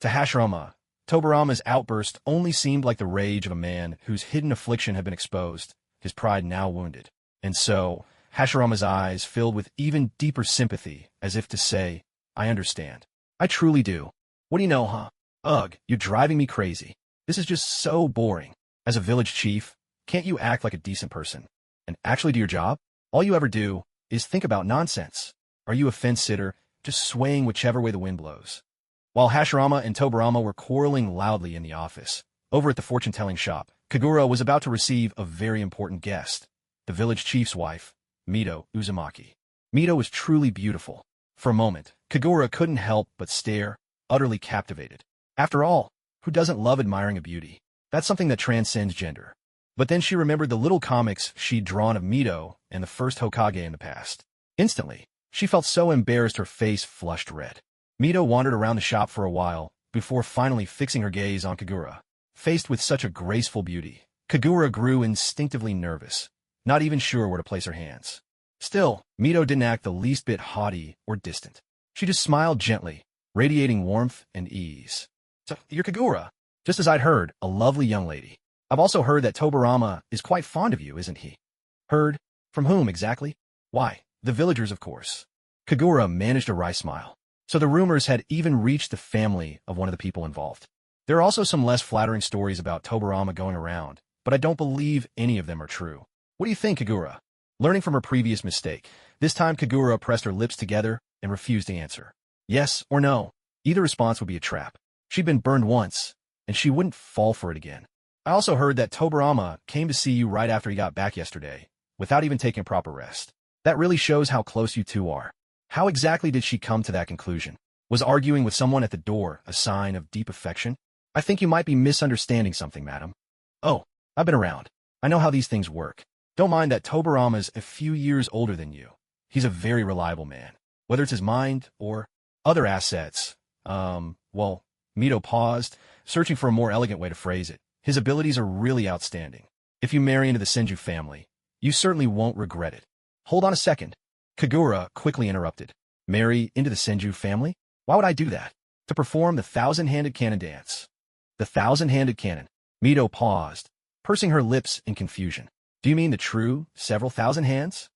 To Hashirama, Tobarama's outburst only seemed like the rage of a man whose hidden affliction had been exposed, his pride now wounded. And so, Hashirama's eyes filled with even deeper sympathy, as if to say, "I understand. I truly do. What do you know, huh? Ugh, you're driving me crazy. This is just so boring. As a village chief, can't you act like a decent person and actually do your job? All you ever do is think about nonsense. Are you a fence-sitter, just swaying whichever way the wind blows?" While Hashirama and Tobarama were quarreling loudly in the office, over at the fortune-telling shop, Kagura was about to receive a very important guest, the village chief's wife, Mito Uzumaki. Mito was truly beautiful. For a moment, Kagura couldn't help but stare, utterly captivated. After all, who doesn't love admiring a beauty? That's something that transcends gender. But then she remembered the little comics she'd drawn of Mito and the first Hokage in the past. Instantly, she felt so embarrassed her face flushed red. Mito wandered around the shop for a while, before finally fixing her gaze on Kagura. Faced with such a graceful beauty, Kagura grew instinctively nervous, not even sure where to place her hands. Still, Mito didn't act the least bit haughty or distant. She just smiled gently, radiating warmth and ease. "So, you're Kagura? Just as I'd heard, a lovely young lady. I've also heard that Tobarama is quite fond of you, isn't he?" "Heard? From whom, exactly?" "Why, the villagers, of course." Kagura managed a wry smile. So the rumors had even reached the family of one of the people involved. There are also some less flattering stories about Tobarama going around, but I don't believe any of them are true. What do you think, Kagura? Learning from her previous mistake, this time Kagura pressed her lips together and refused to answer. Yes or no. Either response would be a trap. She'd been burned once, and she wouldn't fall for it again. I also heard that Tobarama came to see you right after he got back yesterday, without even taking a proper rest. That really shows how close you two are. How exactly did she come to that conclusion? Was arguing with someone at the door a sign of deep affection? I think you might be misunderstanding something, madam. Oh, I've been around. I know how these things work. Don't mind that Tobarama's a few years older than you. He's a very reliable man. Whether it's his mind or other assets, well, Mito paused, searching for a more elegant way to phrase it. His abilities are really outstanding. If you marry into the Senju family, you certainly won't regret it. Hold on a second. Kagura quickly interrupted. Marry into the Senju family? Why would I do that? To perform the thousand-handed cannon dance. The thousand-handed cannon. Mito paused, pursing her lips in confusion. Do you mean the true several thousand hands?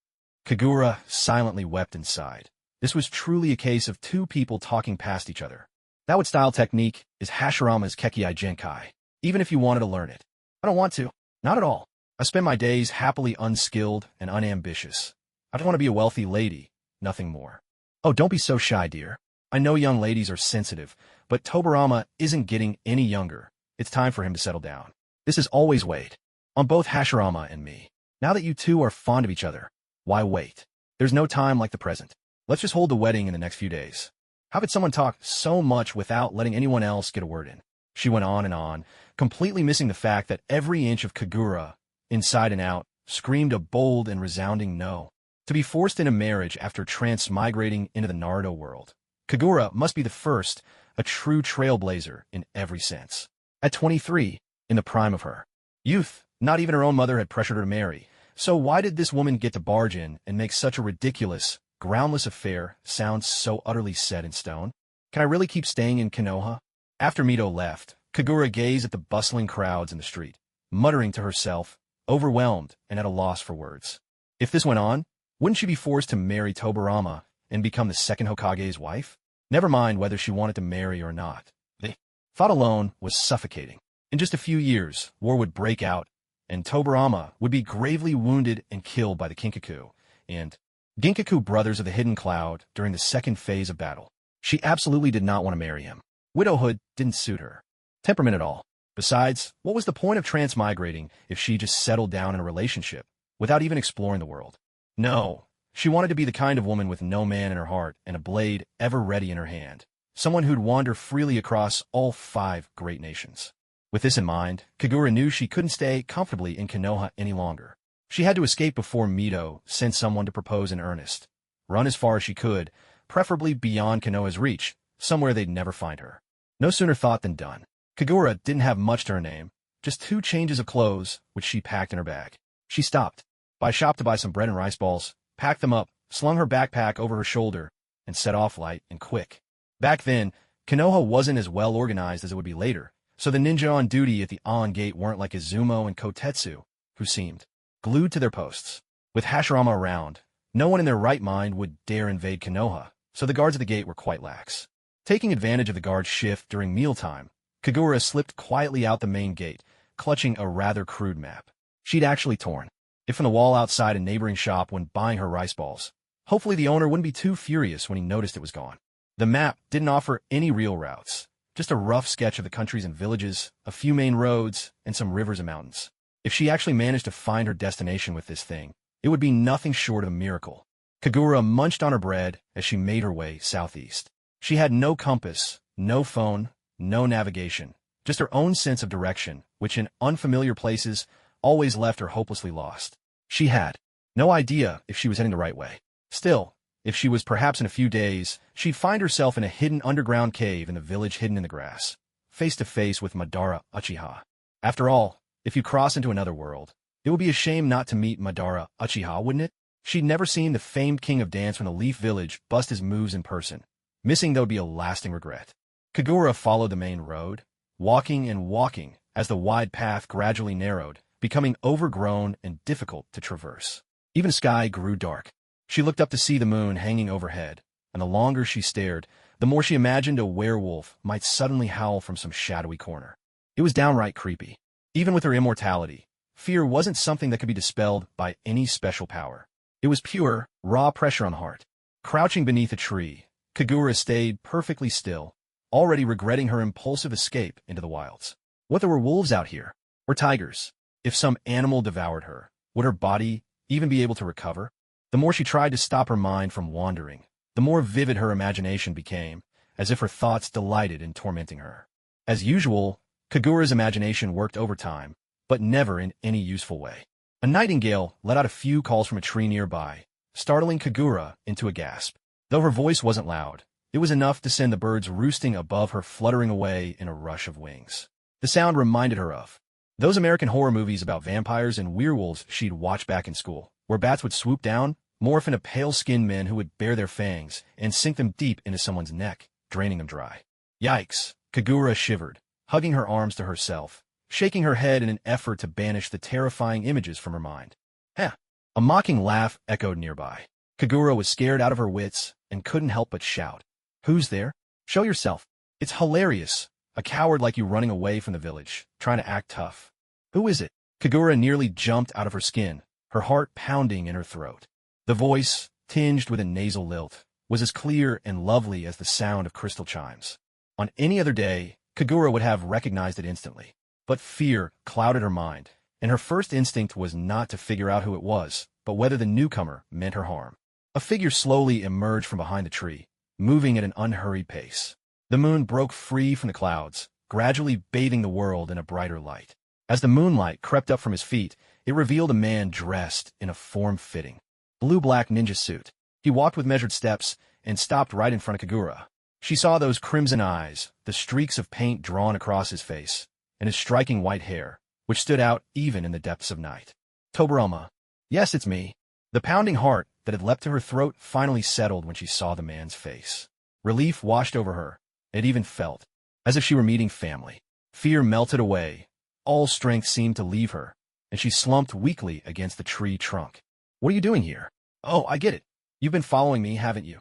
Kagura silently wept inside. This was truly a case of two people talking past each other. That would style technique is Hashirama's Kekkei Genkai, even if you wanted to learn it. I don't want to. Not at all. I spend my days happily unskilled and unambitious. I just want to be a wealthy lady, nothing more. Oh, don't be so shy, dear. I know young ladies are sensitive, but Tobarama isn't getting any younger. It's time for him to settle down. This has always weighed on both Hashirama and me. Now that you two are fond of each other, why wait? There's no time like the present. Let's just hold the wedding in the next few days. How could someone talk so much without letting anyone else get a word in? She went on and on, completely missing the fact that every inch of Kagura, inside and out, screamed a bold and resounding no. To be forced into marriage after transmigrating into the Naruto world, Kagura must be the first, a true trailblazer in every sense. At 23, in the prime of her youth, not even her own mother had pressured her to marry. So why did this woman get to barge in and make such a ridiculous, groundless affair sound so utterly set in stone? Can I really keep staying in Konoha? After Mito left, Kagura gazed at the bustling crowds in the street, muttering to herself, overwhelmed and at a loss for words. If this went on, wouldn't she be forced to marry Tobarama and become the second Hokage's wife? Never mind whether she wanted to marry or not. The thought alone was suffocating. In just a few years, war would break out, and Tobarama would be gravely wounded and killed by the Kinkaku and Ginkaku brothers of the Hidden Cloud during the second phase of battle. She absolutely did not want to marry him. Widowhood didn't suit her temperament at all. Besides, what was the point of transmigrating if she just settled down in a relationship without even exploring the world? No, she wanted to be the kind of woman with no man in her heart and a blade ever ready in her hand, someone who'd wander freely across all 5 great nations. With this in mind, Kagura knew she couldn't stay comfortably in Konoha any longer. She had to escape before Mito sent someone to propose in earnest. Run as far as she could, preferably beyond Konoha's reach, somewhere they'd never find her. No sooner thought than done. Kagura didn't have much to her name, just 2 changes of clothes, which she packed in her bag. She stopped by a shop to buy some bread and rice balls, packed them up, slung her backpack over her shoulder, and set off light and quick. Back then, Konoha wasn't as well organized as it would be later, so the ninja on duty at the On gate weren't like Izumo and Kotetsu, who seemed glued to their posts. With Hashirama around, no one in their right mind would dare invade Konoha, so the guards at the gate were quite lax. Taking advantage of the guard's shift during mealtime, Kagura slipped quietly out the main gate, clutching a rather crude map. She'd actually torn it from the wall outside a neighboring shop when buying her rice balls. Hopefully the owner wouldn't be too furious when he noticed it was gone. The map didn't offer any real routes, just a rough sketch of the countries and villages, a few main roads, and some rivers and mountains. If she actually managed to find her destination with this thing, it would be nothing short of a miracle. Kagura munched on her bread as she made her way southeast. She had no compass, no phone, no navigation, just her own sense of direction, which in unfamiliar places always left her hopelessly lost. She had no idea if she was heading the right way. Still, if she was perhaps in a few days, she'd find herself in a hidden underground cave in the village hidden in the grass, face to face with Madara Uchiha. After all, if you cross into another world, it would be a shame not to meet Madara Uchiha, wouldn't it? She'd never seen the famed king of dance from the Leaf Village bust his moves in person. Missing that would be a lasting regret. Kagura followed the main road, walking and walking as the wide path gradually narrowed, becoming overgrown and difficult to traverse. Even the sky grew dark. She looked up to see the moon hanging overhead, and the longer she stared, the more she imagined a werewolf might suddenly howl from some shadowy corner. It was downright creepy. Even with her immortality, fear wasn't something that could be dispelled by any special power. It was pure, raw pressure on the heart. Crouching beneath a tree, Kagura stayed perfectly still, already regretting her impulsive escape into the wilds. What, there were wolves out here? Or tigers? If some animal devoured her, would her body even be able to recover? The more she tried to stop her mind from wandering, the more vivid her imagination became, as if her thoughts delighted in tormenting her. As usual, Kagura's imagination worked overtime, but never in any useful way. A nightingale let out a few calls from a tree nearby, startling Kagura into a gasp. Though her voice wasn't loud, it was enough to send the birds roosting above her fluttering away in a rush of wings. The sound reminded her of those American horror movies about vampires and werewolves she'd watched back in school, where bats would swoop down, morph into pale-skinned men who would bare their fangs and sink them deep into someone's neck, draining them dry. Yikes! Kagura shivered, hugging her arms to herself, shaking her head in an effort to banish the terrifying images from her mind. Heh! A mocking laugh echoed nearby. Kagura was scared out of her wits and couldn't help but shout. Who's there? Show yourself. It's hilarious. A coward like you running away from the village, trying to act tough. Who is it? Kagura nearly jumped out of her skin, her heart pounding in her throat. The voice, tinged with a nasal lilt, was as clear and lovely as the sound of crystal chimes. On any other day, Kagura would have recognized it instantly. But fear clouded her mind, and her first instinct was not to figure out who it was, but whether the newcomer meant her harm. A figure slowly emerged from behind the tree, moving at an unhurried pace. The moon broke free from the clouds, gradually bathing the world in a brighter light. As the moonlight crept up from his feet, it revealed a man dressed in a form-fitting blue-black ninja suit. He walked with measured steps and stopped right in front of Kagura. She saw those crimson eyes, the streaks of paint drawn across his face, and his striking white hair, which stood out even in the depths of night. Tobirama. Yes, it's me. The pounding heart that had leapt to her throat finally settled when she saw the man's face. Relief washed over her. It even felt as if she were meeting family. Fear melted away. All strength seemed to leave her, and she slumped weakly against the tree trunk. What are you doing here? Oh, I get it. You've been following me, haven't you?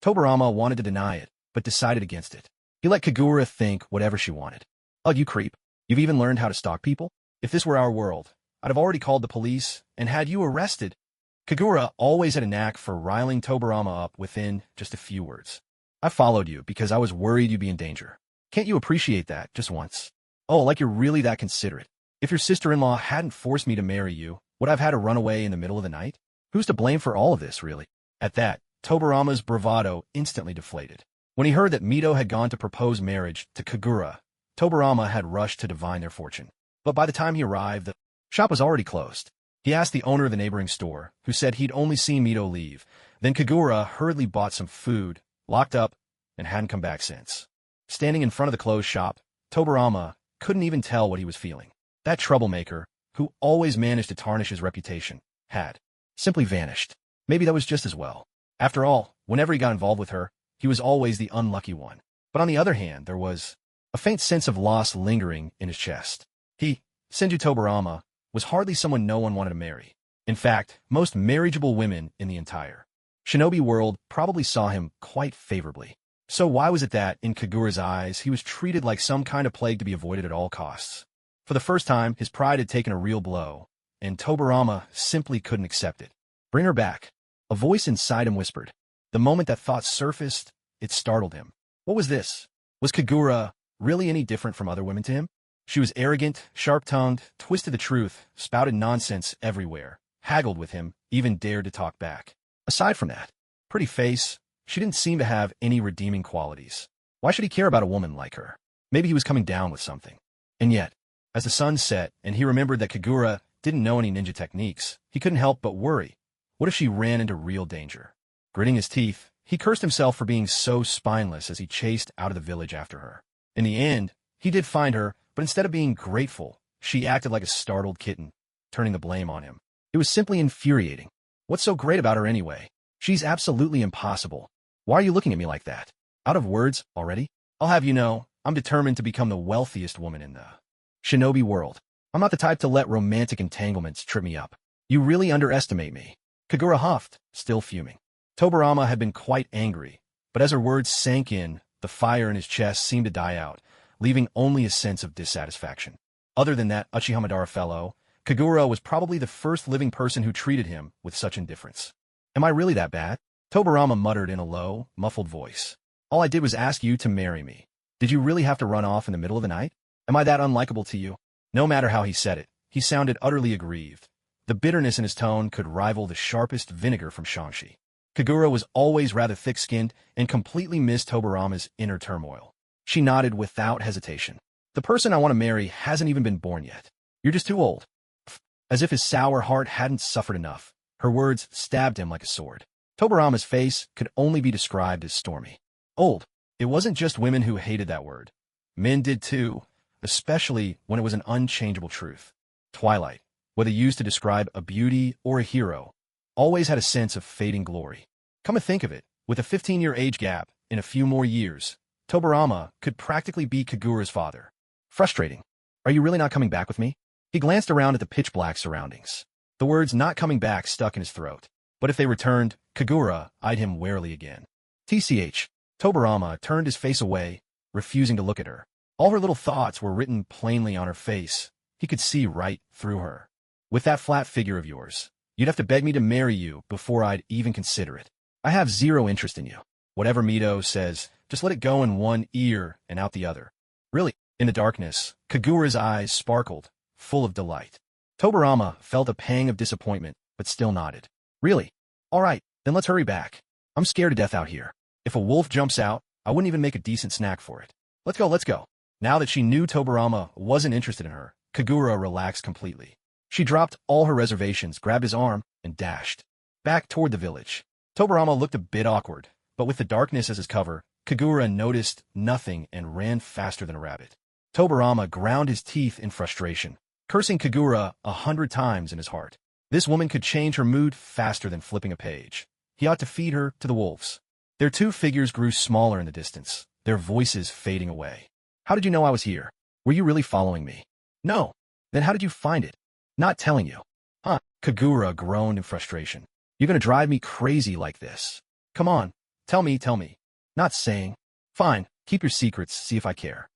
Tobirama wanted to deny it, but decided against it. He let Kagura think whatever she wanted. Oh, you creep. You've even learned how to stalk people? If this were our world, I'd have already called the police and had you arrested. Kagura always had a knack for riling Tobirama up within just a few words. I followed you because I was worried you'd be in danger. Can't you appreciate that just once? Oh, like you're really that considerate. If your sister-in-law hadn't forced me to marry you, would I have had to run away in the middle of the night? Who's to blame for all of this, really? At that, Tobirama's bravado instantly deflated. When he heard that Mito had gone to propose marriage to Kagura, Tobirama had rushed to divine their fortune. But by the time he arrived, the shop was already closed. He asked the owner of the neighboring store, who said he'd only seen Mito leave. Then Kagura hurriedly bought some food, locked up, and hadn't come back since. Standing in front of the closed shop, Tobirama couldn't even tell what he was feeling. That troublemaker, who always managed to tarnish his reputation, had simply vanished. Maybe that was just as well. After all, whenever he got involved with her, he was always the unlucky one. But on the other hand, there was a faint sense of loss lingering in his chest. Senju Tobirama, was hardly someone no one wanted to marry. In fact, most marriageable women in the entire shinobi world probably saw him quite favorably. So why was it that, in Kagura's eyes, he was treated like some kind of plague to be avoided at all costs? For the first time, his pride had taken a real blow, and Tobirama simply couldn't accept it. Bring her back. A voice inside him whispered. The moment that thought surfaced, it startled him. What was this? Was Kagura really any different from other women to him? She was arrogant, sharp-tongued, twisted the truth, spouted nonsense everywhere, haggled with him, even dared to talk back. Aside from that pretty face, she didn't seem to have any redeeming qualities. Why should he care about a woman like her? Maybe he was coming down with something. And yet, as the sun set and he remembered that Kagura didn't know any ninja techniques, he couldn't help but worry. What if she ran into real danger? Gritting his teeth, he cursed himself for being so spineless as he chased out of the village after her. In the end, he did find her, but instead of being grateful, she acted like a startled kitten, turning the blame on him. It was simply infuriating. What's so great about her anyway? She's absolutely impossible. Why are you looking at me like that? Out of words already? I'll have you know, I'm determined to become the wealthiest woman in the shinobi world. I'm not the type to let romantic entanglements trip me up. You really underestimate me. Kagura huffed, still fuming. Tobarama had been quite angry, but as her words sank in, the fire in his chest seemed to die out, leaving only a sense of dissatisfaction. Other than that Uchihamadara fellow, Kagura was probably the first living person who treated him with such indifference. Am I really that bad? Tobarama muttered in a low, muffled voice. All I did was ask you to marry me. Did you really have to run off in the middle of the night? Am I that unlikable to you? No matter how he said it, he sounded utterly aggrieved. The bitterness in his tone could rival the sharpest vinegar from Shangshi. Kagura was always rather thick-skinned and completely missed Tobarama's inner turmoil. She nodded without hesitation. The person I want to marry hasn't even been born yet. You're just too old. As if his sour heart hadn't suffered enough, her words stabbed him like a sword. Tobarama's face could only be described as stormy. Old. It wasn't just women who hated that word. Men did too, especially when it was an unchangeable truth. Twilight, whether used to describe a beauty or a hero, always had a sense of fading glory. Come to think of it, with a 15-year age gap, in a few more years, Tobarama could practically be Kagura's father. Frustrating. Are you really not coming back with me? He glanced around at the pitch-black surroundings. The words not coming back stuck in his throat. But if they returned, Kagura eyed him warily again. TCH. Tobarama turned his face away, refusing to look at her. All her little thoughts were written plainly on her face. He could see right through her. With that flat figure of yours, you'd have to beg me to marry you before I'd even consider it. I have zero interest in you. Whatever Mito says, just let it go in one ear and out the other. Really? In the darkness, Kagura's eyes sparkled, full of delight. Tobarama felt a pang of disappointment, but still nodded. Really? All right, then let's hurry back. I'm scared to death out here. If a wolf jumps out, I wouldn't even make a decent snack for it. Let's go, let's go. Now that she knew Tobarama wasn't interested in her, Kagura relaxed completely. She dropped all her reservations, grabbed his arm, and dashed back toward the village. Tobarama looked a bit awkward, but with the darkness as his cover, Kagura noticed nothing and ran faster than a rabbit. Tobarama ground his teeth in frustration, cursing Kagura 100 times in his heart. This woman could change her mood faster than flipping a page. He ought to feed her to the wolves. Their two figures grew smaller in the distance, their voices fading away. How did you know I was here? Were you really following me? No. Then how did you find it? Not telling you. Huh? Kagura groaned in frustration. You're gonna drive me crazy like this. Come on. Tell me. Not saying. Fine. Keep your secrets, see if I care.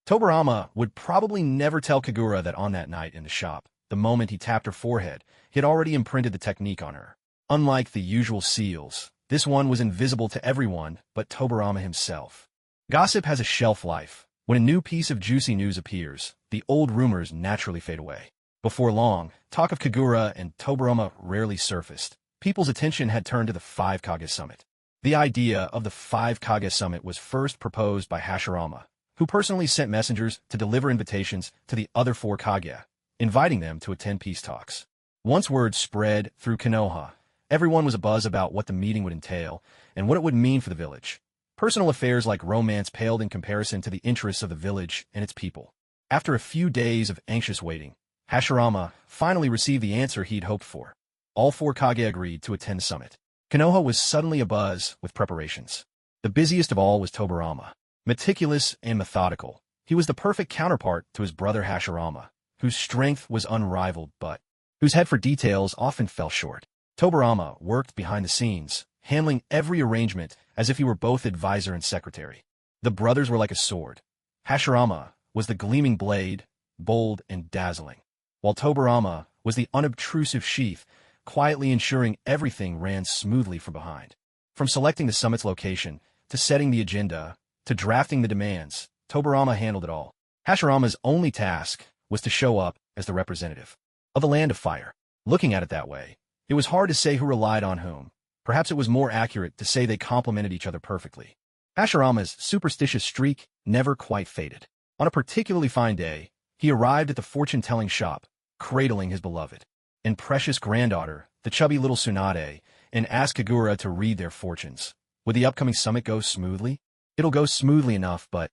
Tobarama would probably never tell Kagura that on that night in the shop, the moment he tapped her forehead, he had already imprinted the technique on her. Unlike the usual seals, this one was invisible to everyone but Tobarama himself. Gossip has a shelf life. When a new piece of juicy news appears, the old rumors naturally fade away. Before long, talk of Kagura and Tobarama rarely surfaced. People's attention had turned to the 5 Kage Summit. The idea of the 5 Kage Summit was first proposed by Hashirama, who personally sent messengers to deliver invitations to the other 4 Kage, inviting them to attend peace talks. Once word spread through Konoha, everyone was abuzz about what the meeting would entail and what it would mean for the village. Personal affairs like romance paled in comparison to the interests of the village and its people. After a few days of anxious waiting, Hashirama finally received the answer he'd hoped for. All 4 Kage agreed to attend the summit. Konoha was suddenly abuzz with preparations. The busiest of all was Tobarama. Meticulous and methodical, he was the perfect counterpart to his brother Hashirama, whose strength was unrivaled but whose head for details often fell short. Tobarama worked behind the scenes, handling every arrangement as if he were both advisor and secretary. The brothers were like a sword. Hashirama was the gleaming blade, bold and dazzling, while Tobarama was the unobtrusive sheath, quietly ensuring everything ran smoothly from behind. From selecting the summit's location, to setting the agenda, to drafting the demands, Tobarama handled it all. Hashirama's only task was to show up as the representative of the Land of Fire. Looking at it that way, it was hard to say who relied on whom. Perhaps it was more accurate to say they complemented each other perfectly. Hashirama's superstitious streak never quite faded. On a particularly fine day, he arrived at the fortune-telling shop, cradling his beloved and precious granddaughter, the chubby little Tsunade, and asked Kagura to read their fortunes. Would the upcoming summit go smoothly? It'll go smoothly enough, but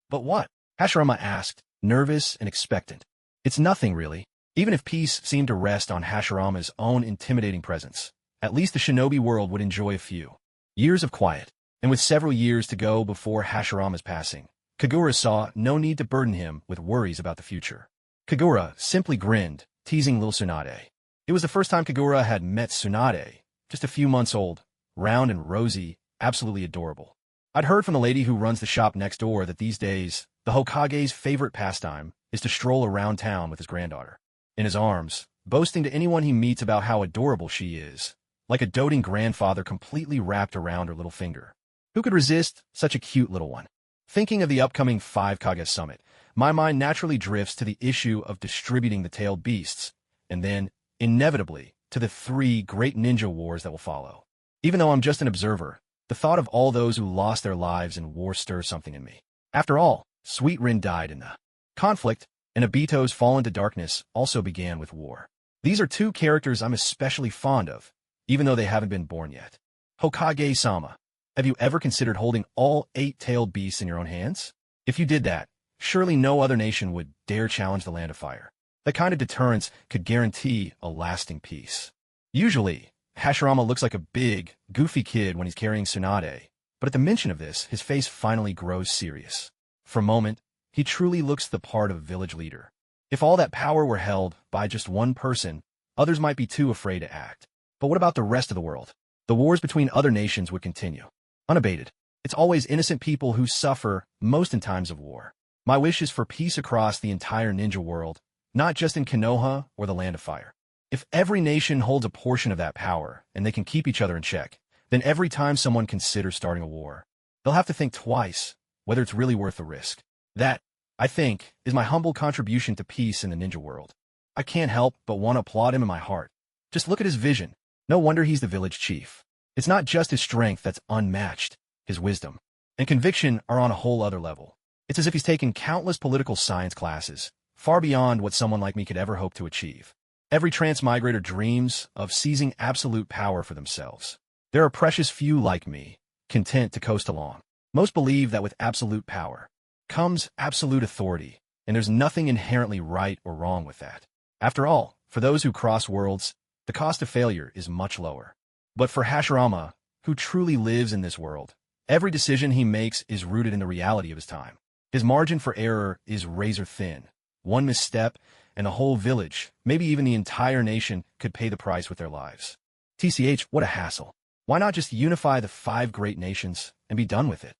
what? Hashirama asked, nervous and expectant. It's nothing, really. Even if peace seemed to rest on Hashirama's own intimidating presence, at least the shinobi world would enjoy a few years of quiet. And with several years to go before Hashirama's passing, Kagura saw no need to burden him with worries about the future. Kagura simply grinned, teasing little Tsunade. It was the first time Kagura had met Tsunade, just a few months old, round and rosy, absolutely adorable. I'd heard from the lady who runs the shop next door that these days, the Hokage's favorite pastime is to stroll around town with his granddaughter, in his arms, boasting to anyone he meets about how adorable she is, like a doting grandfather completely wrapped around her little finger. Who could resist such a cute little one? Thinking of the upcoming 5 Kage Summit, my mind naturally drifts to the issue of distributing the tailed beasts, and then, inevitably, to the 3 great ninja wars that will follow. Even though I'm just an observer, the thought of all those who lost their lives in war stirs something in me. After all, Sweet Rin died in the conflict, and Obito's fall into darkness also began with war. These are 2 characters I'm especially fond of, even though they haven't been born yet. Hokage-sama, have you ever considered holding all 8-tailed beasts in your own hands? If you did that, surely no other nation would dare challenge the Land of Fire. That kind of deterrence could guarantee a lasting peace. Usually, Hashirama looks like a big, goofy kid when he's carrying Tsunade, but at the mention of this, his face finally grows serious. For a moment, he truly looks the part of a village leader. If all that power were held by just one person, others might be too afraid to act. But what about the rest of the world? The wars between other nations would continue, unabated. It's always innocent people who suffer most in times of war. My wish is for peace across the entire ninja world, not just in Konoha or the Land of Fire. If every nation holds a portion of that power and they can keep each other in check, then every time someone considers starting a war, they'll have to think twice whether it's really worth the risk. That, I think, is my humble contribution to peace in the ninja world. I can't help but want to applaud him in my heart. Just look at his vision. No wonder he's the village chief. It's not just his strength that's unmatched. His wisdom and conviction are on a whole other level. It's as if he's taken countless political science classes, far beyond what someone like me could ever hope to achieve. Every transmigrator dreams of seizing absolute power for themselves. There are precious few like me, content to coast along. Most believe that with absolute power comes absolute authority, and there's nothing inherently right or wrong with that. After all, for those who cross worlds, the cost of failure is much lower. But for Hashirama, who truly lives in this world, every decision he makes is rooted in the reality of his time. His margin for error is razor thin. One misstep, and the whole village, maybe even the entire nation, could pay the price with their lives. TCH, what a hassle. Why not just unify the 5 great nations and be done with it?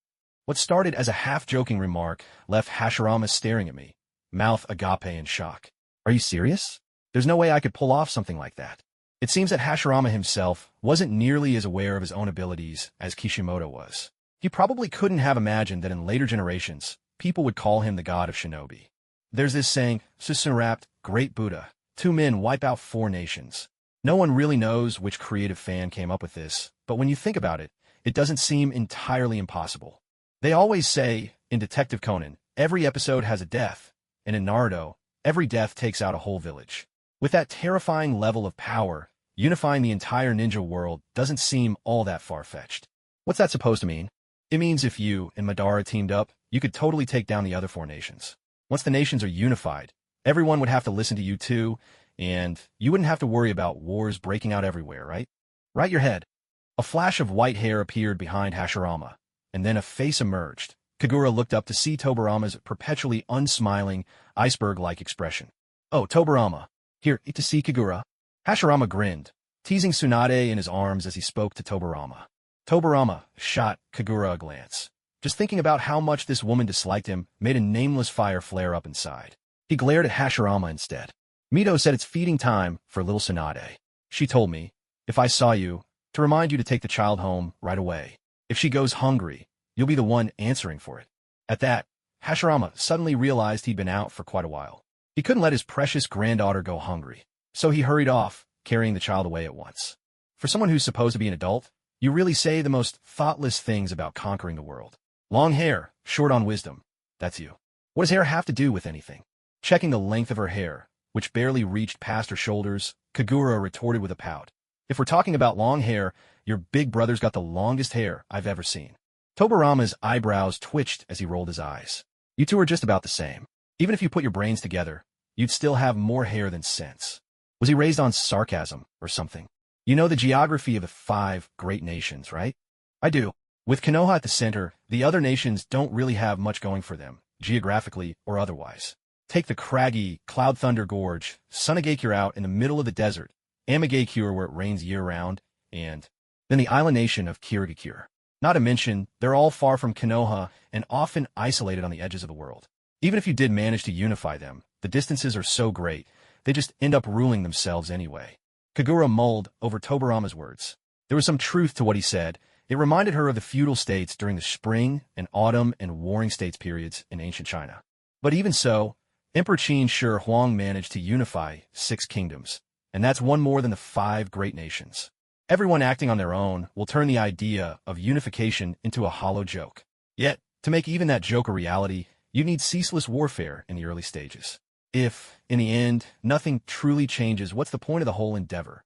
What started as a half-joking remark left Hashirama staring at me, mouth agape in shock. Are you serious? There's no way I could pull off something like that. It seems that Hashirama himself wasn't nearly as aware of his own abilities as Kishimoto was. He probably couldn't have imagined that in later generations, people would call him the god of shinobi. There's this saying, Susunrapt, great Buddha, 2 men wipe out 4 nations. No one really knows which creative fan came up with this, but when you think about it, it doesn't seem entirely impossible. They always say, in Detective Conan, every episode has a death, and in Naruto, every death takes out a whole village. With that terrifying level of power, unifying the entire ninja world doesn't seem all that far-fetched. What's that supposed to mean? It means if you and Madara teamed up, you could totally take down the other 4 nations. Once the nations are unified, everyone would have to listen to you too, and you wouldn't have to worry about wars breaking out everywhere, right? Right your head. A flash of white hair appeared behind Hashirama, and then a face emerged. Kagura looked up to see Tobarama's perpetually unsmiling, iceberg-like expression. Oh, Tobarama. Here, eat to see Kagura. Hashirama grinned, teasing Tsunade in his arms as he spoke to Tobarama. Tobarama shot Kagura a glance. Just thinking about how much this woman disliked him made a nameless fire flare up inside. He glared at Hashirama instead. Mito said it's feeding time for little Tsunade. She told me, if I saw you, to remind you to take the child home right away. If she goes hungry, you'll be the one answering for it. At that, Hashirama suddenly realized he'd been out for quite a while. He couldn't let his precious granddaughter go hungry, so he hurried off, carrying the child away at once. For someone who's supposed to be an adult, you really say the most thoughtless things about conquering the world. Long hair, short on wisdom. That's you. What does hair have to do with anything? Checking the length of her hair, which barely reached past her shoulders, Kagura retorted with a pout. If we're talking about long hair, your big brother's got the longest hair I've ever seen. Tobarama's eyebrows twitched as he rolled his eyes. You two are just about the same. Even if you put your brains together, you'd still have more hair than sense. Was he raised on sarcasm or something? You know the geography of the 5 great nations, right? I do. With Konoha at the center, the other nations don't really have much going for them, geographically or otherwise. Take the craggy Cloud Thunder Gorge, Sunagake you're out in the middle of the desert, Amagakure where it rains year-round, and then the island nation of Kirigakure. Not to mention, they're all far from Konoha and often isolated on the edges of the world. Even if you did manage to unify them, the distances are so great, they just end up ruling themselves anyway. Kagura mulled over Tobarama's words. There was some truth to what he said. It reminded her of the feudal states during the spring and autumn and warring states periods in ancient China. But even so, Emperor Qin Shi Huang managed to unify 6 kingdoms, and that's one more than the 5 great nations. Everyone acting on their own will turn the idea of unification into a hollow joke. Yet, to make even that joke a reality, you need ceaseless warfare in the early stages. If, in the end, nothing truly changes, what's the point of the whole endeavor?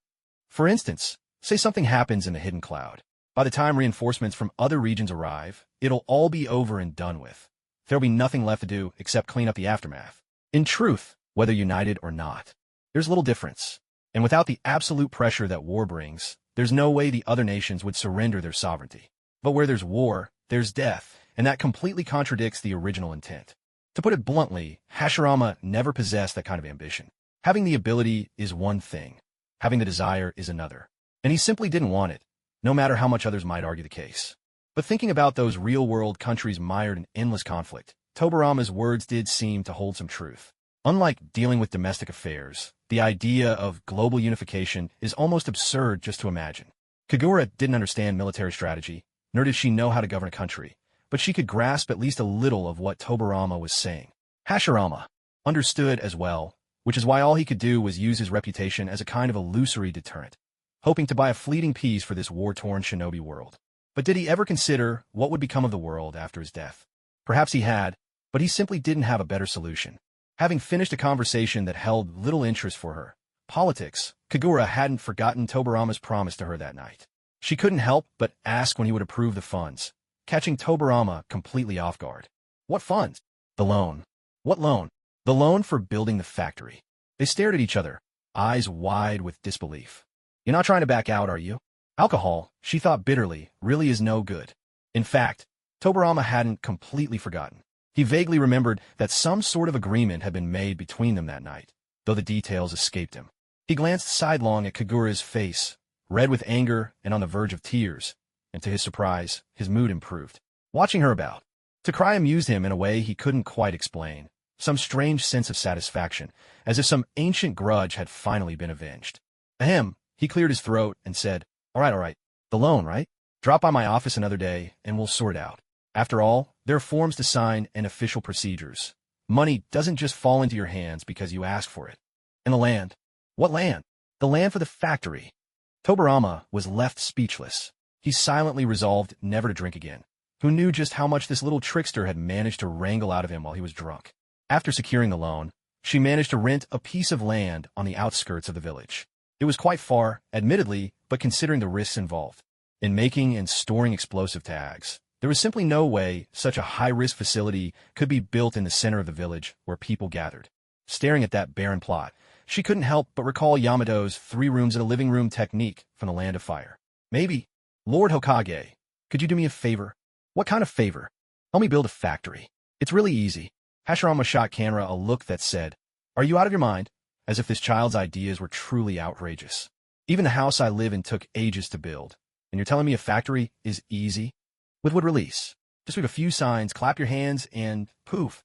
For instance, say something happens in the hidden cloud. By the time reinforcements from other regions arrive, it'll all be over and done with. There'll be nothing left to do except clean up the aftermath. In truth, whether united or not, there's little difference. And without the absolute pressure that war brings, there's no way the other nations would surrender their sovereignty. But where there's war, there's death, and that completely contradicts the original intent. To put it bluntly, Hashirama never possessed that kind of ambition. Having the ability is one thing. Having the desire is another. And he simply didn't want it, no matter how much others might argue the case. But thinking about those real-world countries mired in endless conflict, Tobarama's words did seem to hold some truth. Unlike dealing with domestic affairs, the idea of global unification is almost absurd just to imagine. Kagura didn't understand military strategy, nor did she know how to govern a country, but she could grasp at least a little of what Tobarama was saying. Hashirama understood as well, which is why all he could do was use his reputation as a kind of illusory deterrent, hoping to buy a fleeting peace for this war-torn shinobi world. But did he ever consider what would become of the world after his death? Perhaps he had, but he simply didn't have a better solution. Having finished a conversation that held little interest for her, politics, Kagura hadn't forgotten Tobarama's promise to her that night. She couldn't help but ask when he would approve the funds, catching Tobarama completely off guard. What funds? The loan. What loan? The loan for building the factory. They stared at each other, eyes wide with disbelief. You're not trying to back out, are you? Alcohol, she thought bitterly, really is no good. In fact, Tobarama hadn't completely forgotten. He vaguely remembered that some sort of agreement had been made between them that night, though the details escaped him. He glanced sidelong at Kagura's face, red with anger and on the verge of tears, and to his surprise, his mood improved. Watching her about. To cry amused him in a way he couldn't quite explain, some strange sense of satisfaction, as if some ancient grudge had finally been avenged. Ahem, he cleared his throat and said, all right, the loan, right? Drop by my office another day and we'll sort it out. After all, there are forms to sign and official procedures. Money doesn't just fall into your hands because you ask for it. And the land. What land? The land for the factory. Tobarama was left speechless. He silently resolved never to drink again. Who knew just how much this little trickster had managed to wrangle out of him while he was drunk? After securing the loan, she managed to rent a piece of land on the outskirts of the village. It was quite far, admittedly, but considering the risks involved in making and storing explosive tags, there was simply no way such a high-risk facility could be built in the center of the village where people gathered. Staring at that barren plot, she couldn't help but recall Yamato's 3 rooms and a living room technique from the Land of Fire. Maybe, Lord Hokage, could you do me a favor? What kind of favor? Help me build a factory. It's really easy. Hashirama shot Kanra a look that said, are you out of your mind? As if this child's ideas were truly outrageous. Even the house I live in took ages to build, and you're telling me a factory is easy? With wood release. Just read a few signs, clap your hands, and poof.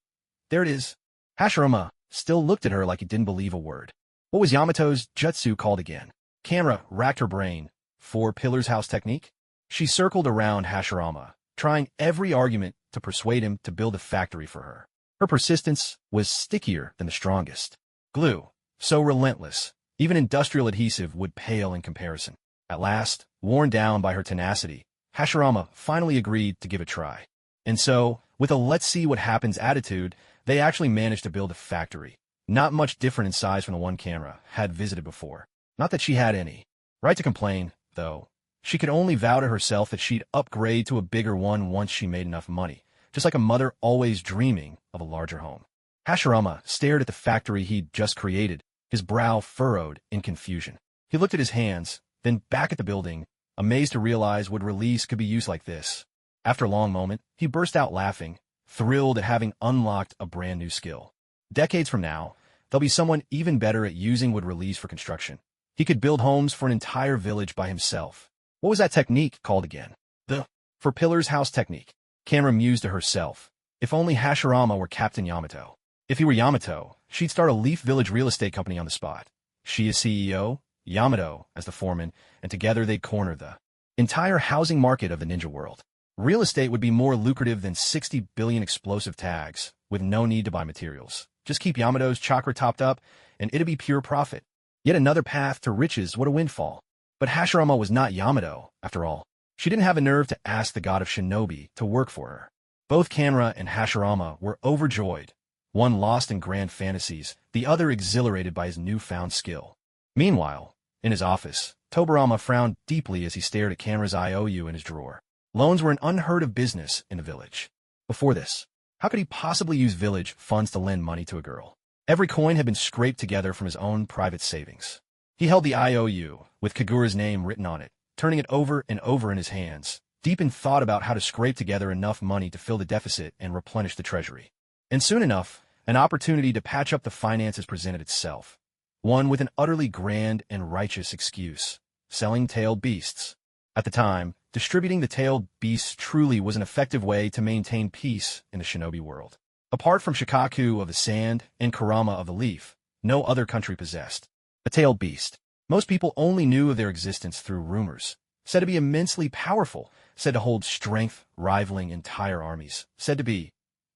There it is. Hashirama still looked at her like he didn't believe a word. What was Yamato's jutsu called again? Kanra racked her brain. 4 pillars house technique? She circled around Hashirama, trying every argument to persuade him to build a factory for her. Her persistence was stickier than the strongest. Glue, so relentless, even industrial adhesive would pale in comparison. At last, worn down by her tenacity, Hashirama finally agreed to give it a try. And so, with a let's-see-what-happens attitude, they actually managed to build a factory. Not much different in size from the one Kanra had visited before. Not that she had any right to complain, though. She could only vow to herself that she'd upgrade to a bigger one once she made enough money, just like a mother always dreaming of a larger home. Hashirama stared at the factory he'd just created, his brow furrowed in confusion. He looked at his hands, then back at the building, amazed to realize wood release could be used like this. After a long moment, he burst out laughing, thrilled at having unlocked a brand new skill. Decades from now, there'll be someone even better at using wood release for construction. He could build homes for an entire village by himself. What was that technique called again? The for pillars house technique. Camera mused to herself. If only Hashirama were Captain Yamato. If he were Yamato, she'd start a Leaf Village real estate company on the spot. She as CEO, Yamato as the foreman, and together they'd corner the entire housing market of the ninja world. Real estate would be more lucrative than 60 billion explosive tags, with no need to buy materials. Just keep Yamato's chakra topped up, and it'd be pure profit. Yet another path to riches, what a windfall. But Hashirama was not Yamato, after all. She didn't have a nerve to ask the god of shinobi to work for her. Both Kanra and Hashirama were overjoyed, one lost in grand fantasies, the other exhilarated by his newfound skill. Meanwhile, in his office, Tobarama frowned deeply as he stared at Kanra's IOU in his drawer. Loans were an unheard-of business in the village. Before this, how could he possibly use village funds to lend money to a girl? Every coin had been scraped together from his own private savings. He held the IOU, with Kagura's name written on it, turning it over and over in his hands, deep in thought about how to scrape together enough money to fill the deficit and replenish the treasury. And soon enough, an opportunity to patch up the finances presented itself. One with an utterly grand and righteous excuse: selling tailed beasts. At the time, distributing the tailed beasts truly was an effective way to maintain peace in the shinobi world. Apart from Shikaku of the Sand and Kurama of the Leaf, no other country possessed a tailed beast. Most people only knew of their existence through rumors. Said to be immensely powerful, said to hold strength rivaling entire armies, said to be,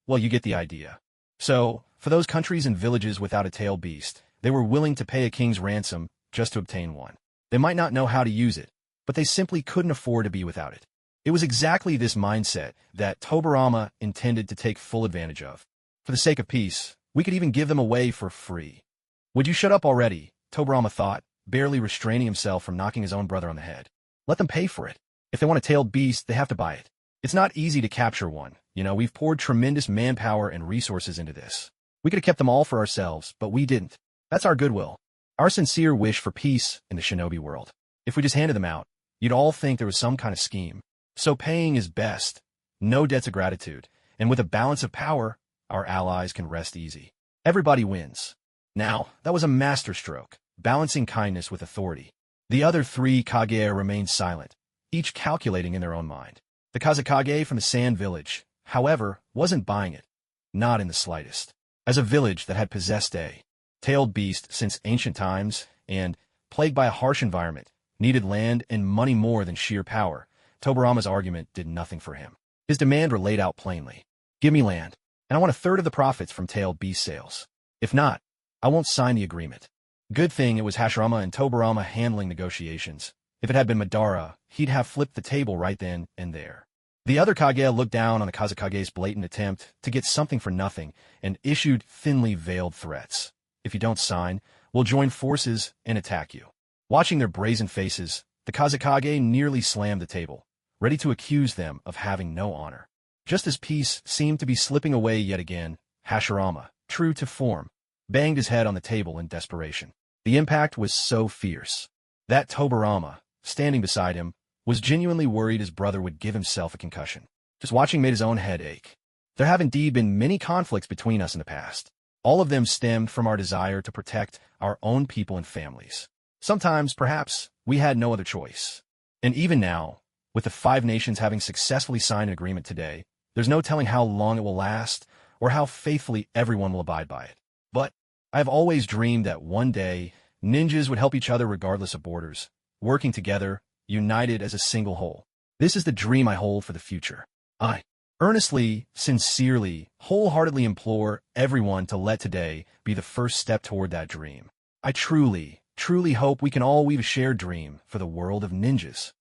well, you get the idea. So, for those countries and villages without a tailed beast, they were willing to pay a king's ransom just to obtain one. They might not know how to use it, but they simply couldn't afford to be without it. It was exactly this mindset that Tobarama intended to take full advantage of. For the sake of peace, we could even give them away for free. Would you shut up already? Tobarama thought, barely restraining himself from knocking his own brother on the head. Let them pay for it. If they want a tailed beast, they have to buy it. It's not easy to capture one. We've poured tremendous manpower and resources into this. We could have kept them all for ourselves, but we didn't. That's our goodwill. Our sincere wish for peace in the shinobi world. If we just handed them out, you'd all think there was some kind of scheme. So paying is best. No debts of gratitude. And with a balance of power, our allies can rest easy. Everybody wins. Now, that was a masterstroke, balancing kindness with authority. The other three Kage remained silent, each calculating in their own mind. The Kazekage from the Sand Village, however, wasn't buying it. Not in the slightest. As a village that had possessed a tailed beast since ancient times and, plagued by a harsh environment, needed land and money more than sheer power, Tobarama's argument did nothing for him. His demands were laid out plainly. Give me land, and I want a third of the profits from tailed beast sales. If not, I won't sign the agreement. Good thing it was Hashirama and Tobarama handling negotiations. If it had been Madara, he'd have flipped the table right then and there. The other Kage looked down on the Kazekage's blatant attempt to get something for nothing and issued thinly veiled threats. If you don't sign, we'll join forces and attack you. Watching their brazen faces, the Kazekage nearly slammed the table, ready to accuse them of having no honor. Just as peace seemed to be slipping away yet again, Hashirama, true to form, banged his head on the table in desperation. The impact was so fierce that Tobarama, standing beside him, was genuinely worried his brother would give himself a concussion. Just watching made his own head ache. There have indeed been many conflicts between us in the past. All of them stemmed from our desire to protect our own people and families. Sometimes, perhaps, we had no other choice. And even now, with the 5 nations having successfully signed an agreement today, there's no telling how long it will last or how faithfully everyone will abide by it. But I have always dreamed that one day, ninjas would help each other regardless of borders, working together, united as a single whole. This is the dream I hold for the future. I earnestly, sincerely, wholeheartedly implore everyone to let today be the first step toward that dream. I truly hope we can all weave a shared dream for the world of ninjas.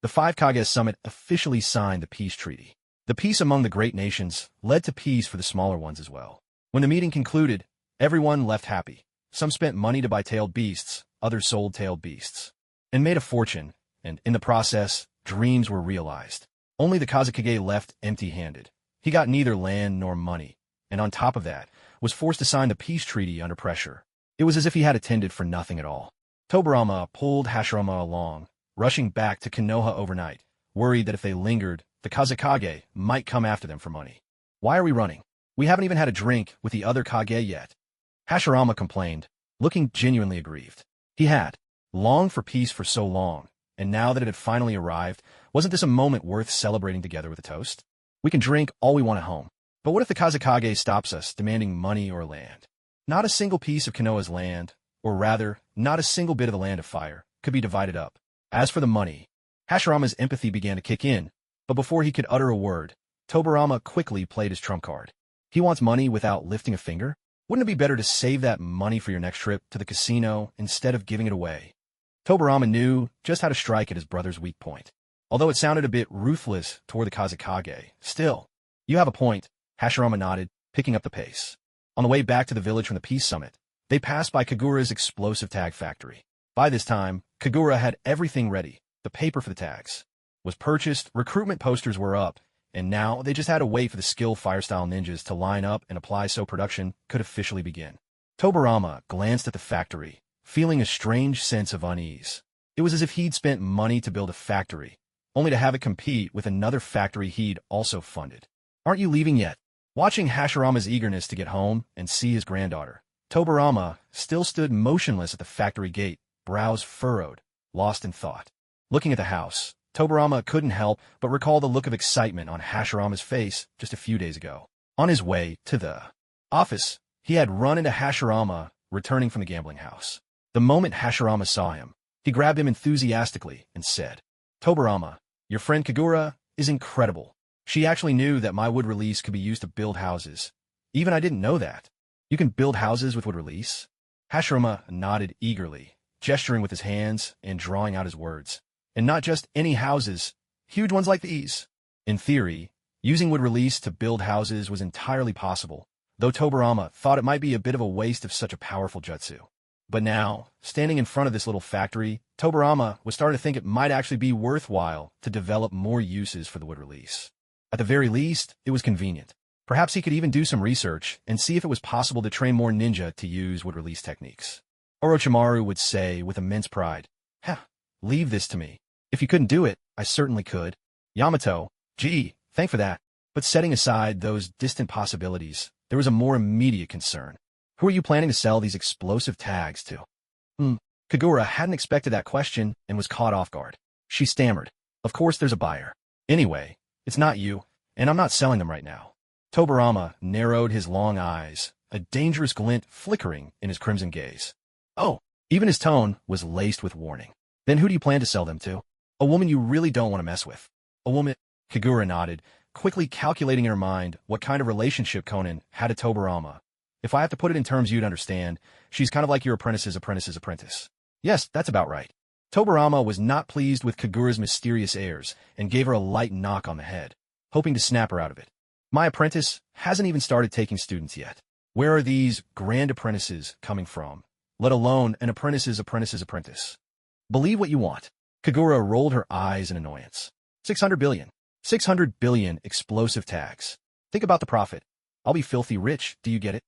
The 5 Kage Summit officially signed the peace treaty. The peace among the great nations led to peace for the smaller ones as well. When the meeting concluded, everyone left happy. Some spent money to buy tailed beasts, others sold tailed beasts, and made a fortune, and in the process, dreams were realized. Only the Kazekage left empty-handed. He got neither land nor money, and on top of that, was forced to sign the peace treaty under pressure. It was as if he had attended for nothing at all. Tobarama pulled Hashirama along, rushing back to Konoha overnight, worried that if they lingered, the Kazekage might come after them for money. Why are we running? We haven't even had a drink with the other Kage yet. Hashirama complained, looking genuinely aggrieved. He had. Longed for peace for so long, and now that it had finally arrived, wasn't this a moment worth celebrating together with a toast? We can drink all we want at home. But what if the Kazekage stops us, demanding money or land? Not a single piece of Konoha's land, or rather, not a single bit of the Land of Fire, could be divided up. As for the money, Hashirama's empathy began to kick in, but before he could utter a word, Tobarama quickly played his trump card. He wants money without lifting a finger? Wouldn't it be better to save that money for your next trip to the casino instead of giving it away? Tobarama knew just how to strike at his brother's weak point. Although it sounded a bit ruthless toward the Kazekage, still, you have a point, Hashirama nodded, picking up the pace. On the way back to the village from the Peace Summit, they passed by Kagura's explosive tag factory. By this time, Kagura had everything ready. The paper for the tags was purchased, recruitment posters were up, and now they just had to wait for the skilled fire-style ninjas to line up and apply so production could officially begin. Tobarama glanced at the factory, feeling a strange sense of unease. It was as if he'd spent money to build a factory, only to have it compete with another factory he'd also funded. Aren't you leaving yet? Watching Hashirama's eagerness to get home and see his granddaughter, Tobarama still stood motionless at the factory gate, brows furrowed, lost in thought. Looking at the house, Tobarama couldn't help but recall the look of excitement on Hashirama's face just a few days ago. On his way to the office, he had run into Hashirama returning from the gambling house. The moment Hashirama saw him, he grabbed him enthusiastically and said, "Tobarama, your friend Kagura is incredible. She actually knew that my wood release could be used to build houses. Even I didn't know that. You can build houses with wood release?" Hashirama nodded eagerly, gesturing with his hands and drawing out his words. "And not just any houses, huge ones like these." In theory, using wood release to build houses was entirely possible, though Tobarama thought it might be a bit of a waste of such a powerful jutsu. But now, standing in front of this little factory, Tobarama was starting to think it might actually be worthwhile to develop more uses for the wood release. At the very least, it was convenient. Perhaps he could even do some research and see if it was possible to train more ninja to use wood release techniques. Orochimaru would say with immense pride, "Leave this to me. If you couldn't do it, I certainly could." Yamato, "Gee, thank for that." But setting aside those distant possibilities, there was a more immediate concern. Who are you planning to sell these explosive tags to? Kagura hadn't expected that question and was caught off guard. She stammered, "Of course there's a buyer. Anyway, it's not you, and I'm not selling them right now." Tobarama narrowed his long eyes, a dangerous glint flickering in his crimson gaze. "Oh," even his tone was laced with warning. "Then who do you plan to sell them to? A woman you really don't want to mess with." "A woman?" Kagura nodded, quickly calculating in her mind what kind of relationship Conan had to Tobarama. "If I have to put it in terms you'd understand, she's kind of like your apprentice's apprentice's apprentice." "Yes, that's about right." Tobarama was not pleased with Kagura's mysterious airs and gave her a light knock on the head, hoping to snap her out of it. "My apprentice hasn't even started taking students yet. Where are these grand apprentices coming from, let alone an apprentice's apprentice's apprentice?" "Believe what you want." Kagura rolled her eyes in annoyance. 600 billion. 600 billion explosive tags. Think about the profit. I'll be filthy rich, do you get it?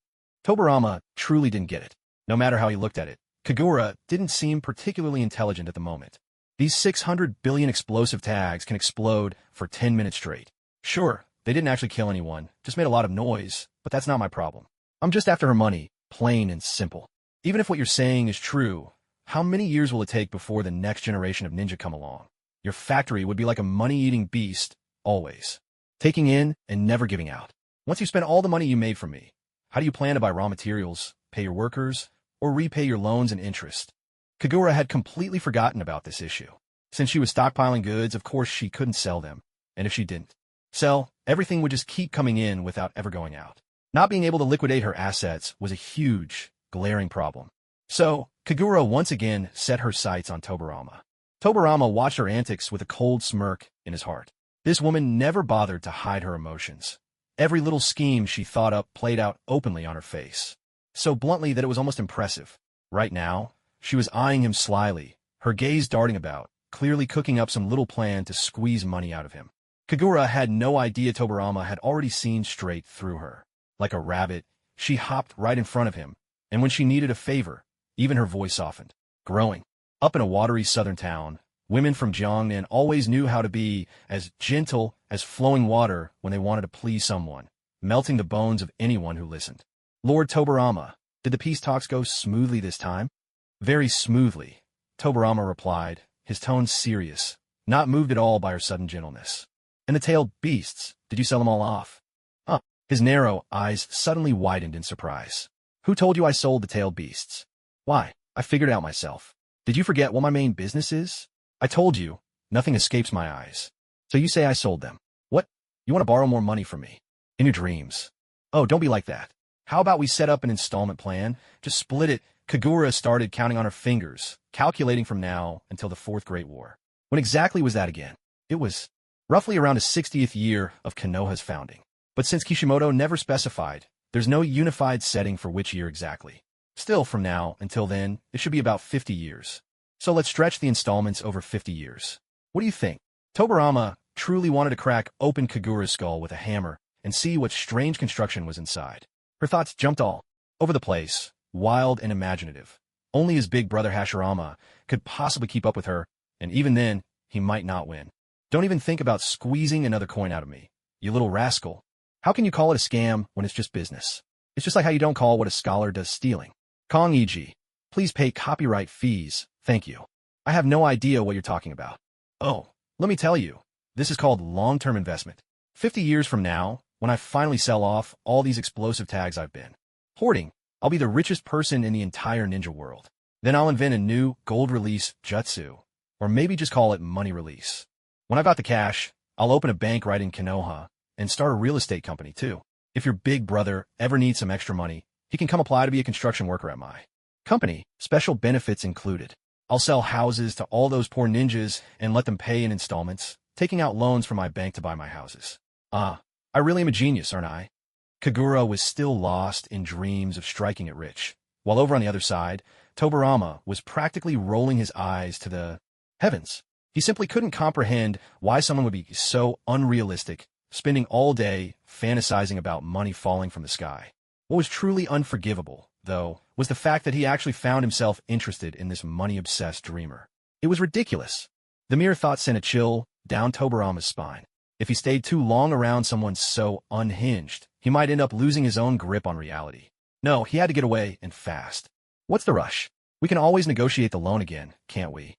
Tobarama truly didn't get it. No matter how he looked at it, Kagura didn't seem particularly intelligent at the moment. These 600 billion explosive tags can explode for 10 minutes straight. Sure, they didn't actually kill anyone, just made a lot of noise, but that's not my problem. I'm just after her money, plain and simple. Even if what you're saying is true, how many years will it take before the next generation of ninja come along? Your factory would be like a money-eating beast, always. Taking in and never giving out. Once you spend all the money you made from me, how do you plan to buy raw materials, pay your workers, or repay your loans and interest? Kagura had completely forgotten about this issue. Since she was stockpiling goods, of course she couldn't sell them, and if she didn't sell, everything would just keep coming in without ever going out. Not being able to liquidate her assets was a huge, glaring problem. So, Kagura once again set her sights on Tobarama. Tobarama watched her antics with a cold smirk in his heart. This woman never bothered to hide her emotions. Every little scheme she thought up played out openly on her face, so bluntly that it was almost impressive. Right now, she was eyeing him slyly, her gaze darting about, clearly cooking up some little plan to squeeze money out of him. Kagura had no idea Tobarama had already seen straight through her. Like a rabbit, she hopped right in front of him, and when she needed a favor, even her voice softened. Growing up in a watery southern town, women from Jiangnan always knew how to be as gentle as flowing water when they wanted to please someone, melting the bones of anyone who listened. Lord Tobarama, did the peace talks go smoothly this time? Very smoothly, Tobarama replied, his tone serious, not moved at all by her sudden gentleness. And the tailed beasts, did you sell them all off? Huh. His narrow eyes suddenly widened in surprise. Who told you I sold the tailed beasts? Why, I figured it out myself. Did you forget what my main business is? I told you, nothing escapes my eyes. So you say I sold them. What? You want to borrow more money from me? In your dreams. Oh, don't be like that. How about we set up an installment plan? Just split it. Kagura started counting on her fingers, calculating from now until the Fourth Great War. When exactly was that again? It was roughly around the 60th year of Konoha's founding. But since Kishimoto never specified, there's no unified setting for which year exactly. Still, from now until then, it should be about 50 years. So let's stretch the installments over 50 years. What do you think? Tobarama truly wanted to crack open Kagura's skull with a hammer and see what strange construction was inside. Her thoughts jumped all over the place, wild and imaginative. Only his big brother Hashirama could possibly keep up with her, and even then, he might not win. Don't even think about squeezing another coin out of me, you little rascal. How can you call it a scam when it's just business? It's just like how you don't call what a scholar does stealing. Kong e.g. Please pay copyright fees, thank you. I have no idea what you're talking about. Oh, let me tell you, this is called long-term investment. 50 years from now, when I finally sell off all these explosive tags I've been hoarding, I'll be the richest person in the entire ninja world. Then I'll invent a new gold release jutsu, or maybe just call it money release. When I've got the cash, I'll open a bank right in Konoha and start a real estate company too. If your big brother ever needs some extra money, he can come apply to be a construction worker at my company, special benefits included. I'll sell houses to all those poor ninjas and let them pay in installments, taking out loans from my bank to buy my houses. I really am a genius, aren't I? Kagura was still lost in dreams of striking it rich, while over on the other side, Tobarama was practically rolling his eyes to the heavens. He simply couldn't comprehend why someone would be so unrealistic, spending all day fantasizing about money falling from the sky. What was truly unforgivable, though, was the fact that he actually found himself interested in this money-obsessed dreamer. It was ridiculous. The mere thought sent a chill down Tobarama's spine. If he stayed too long around someone so unhinged, he might end up losing his own grip on reality. No, he had to get away, and fast. What's the rush? We can always negotiate the loan again, can't we?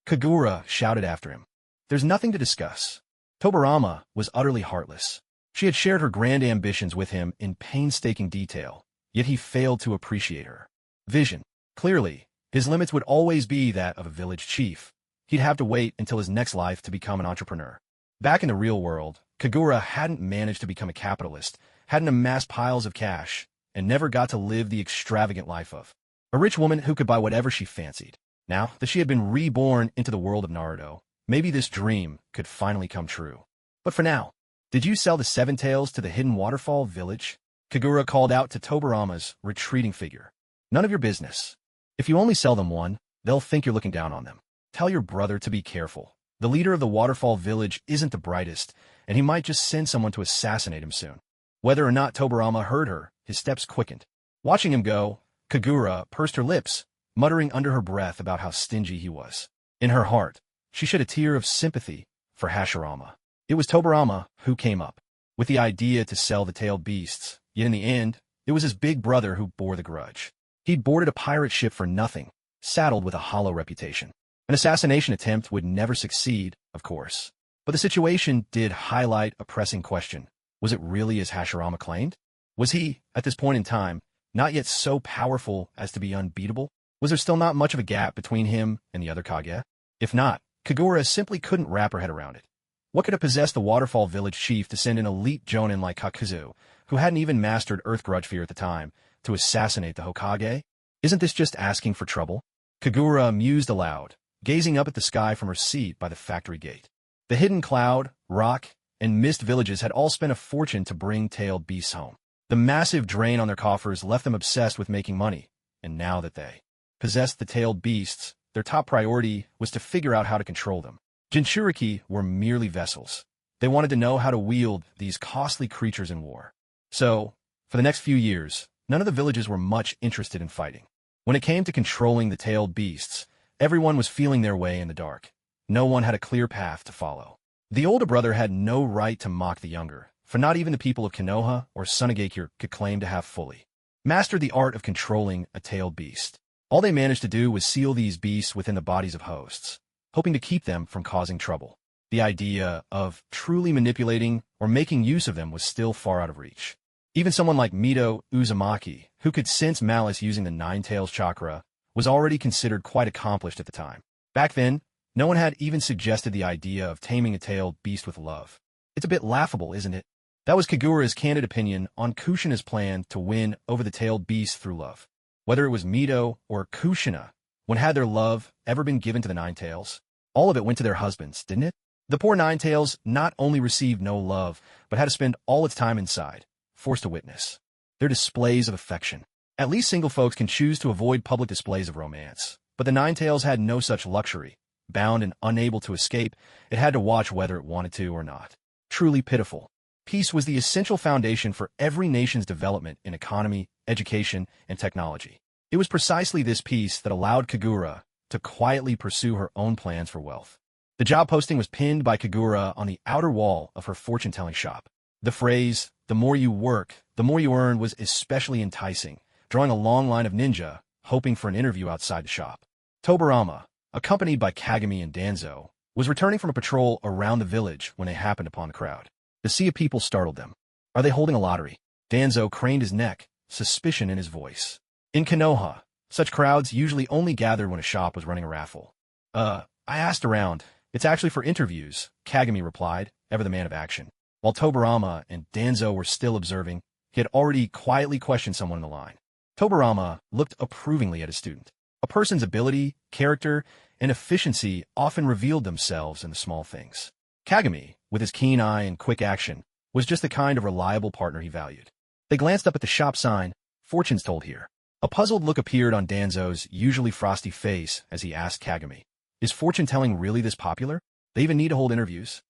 Kagura shouted after him. There's nothing to discuss. Tobarama was utterly heartless. She had shared her grand ambitions with him in painstaking detail, yet he failed to appreciate her vision. Clearly, his limits would always be that of a village chief. He'd have to wait until his next life to become an entrepreneur. Back in the real world, Kagura hadn't managed to become a capitalist, hadn't amassed piles of cash, and never got to live the extravagant life of a rich woman who could buy whatever she fancied. Now that she had been reborn into the world of Naruto, maybe this dream could finally come true. But for now, did you sell the Seven Tails to the Hidden Waterfall village? Kagura called out to Tobarama's retreating figure. None of your business. If you only sell them one, they'll think you're looking down on them. Tell your brother to be careful. The leader of the Waterfall village isn't the brightest, and he might just send someone to assassinate him soon. Whether or not Tobarama heard her, his steps quickened. Watching him go, Kagura pursed her lips, muttering under her breath about how stingy he was. In her heart, she shed a tear of sympathy for Hashirama. It was Tobarama who came up with the idea to sell the tailed beasts, yet in the end, it was his big brother who bore the grudge. He'd boarded a pirate ship for nothing, saddled with a hollow reputation. An assassination attempt would never succeed, of course. But the situation did highlight a pressing question. Was it really as Hashirama claimed? Was he, at this point in time, not yet so powerful as to be unbeatable? Was there still not much of a gap between him and the other Kage? If not, Kagura simply couldn't wrap her head around it. What could have possessed the Waterfall village chief to send an elite jonin like Kakuzu, who hadn't even mastered Earth Grudge Fear at the time, to assassinate the Hokage? Isn't this just asking for trouble? Kagura mused aloud, gazing up at the sky from her seat by the factory gate. The Hidden Cloud, Rock, and Mist villages had all spent a fortune to bring tailed beasts home. The massive drain on their coffers left them obsessed with making money, and now that they possessed the tailed beasts, their top priority was to figure out how to control them. Jinchuriki were merely vessels. They wanted to know how to wield these costly creatures in war. So, for the next few years, none of the villages were much interested in fighting. When it came to controlling the tailed beasts, everyone was feeling their way in the dark. No one had a clear path to follow. The older brother had no right to mock the younger, for not even the people of Konoha or Sunagakure could claim to have fully mastered the art of controlling a tailed beast. All they managed to do was seal these beasts within the bodies of hosts, hoping to keep them from causing trouble. The idea of truly manipulating or making use of them was still far out of reach. Even someone like Mito Uzumaki, who could sense malice using the Nine-Tails chakra, was already considered quite accomplished at the time. Back then, no one had even suggested the idea of taming a tailed beast with love. It's a bit laughable, isn't it? That was Kagura's candid opinion on Kushina's plan to win over the tailed beast through love. Whether it was Mito or Kushina, when had their love ever been given to the Nine-Tails? All of it went to their husbands, didn't it? The poor Nine-Tails not only received no love, but had to spend all its time inside, forced to witness their displays of affection. At least single folks can choose to avoid public displays of romance, but the Nine-Tails had no such luxury. Bound and unable to escape, it had to watch whether it wanted to or not. Truly pitiful. Peace was the essential foundation for every nation's development in economy, education, and technology. It was precisely this peace that allowed Kagura to quietly pursue her own plans for wealth. The job posting was pinned by Kagura on the outer wall of her fortune-telling shop. The phrase, "the more you work, the more you earn," was especially enticing, drawing a long line of ninja, hoping for an interview outside the shop. Tobarama, accompanied by Kagami and Danzo, was returning from a patrol around the village when they happened upon the crowd. The sea of people startled them. Are they holding a lottery? Danzo craned his neck, suspicion in his voice. In Konoha, such crowds usually only gathered when a shop was running a raffle. I asked around. It's actually for interviews, Kagami replied, ever the man of action. While Tobarama and Danzo were still observing, he had already quietly questioned someone in the line. Tobarama looked approvingly at his student. A person's ability, character, and efficiency often revealed themselves in the small things. Kagami, with his keen eye and quick action, was just the kind of reliable partner he valued. They glanced up at the shop sign, "Fortunes told here." A puzzled look appeared on Danzo's usually frosty face as he asked Kagami, "Is fortune-telling really this popular? They even need to hold interviews?"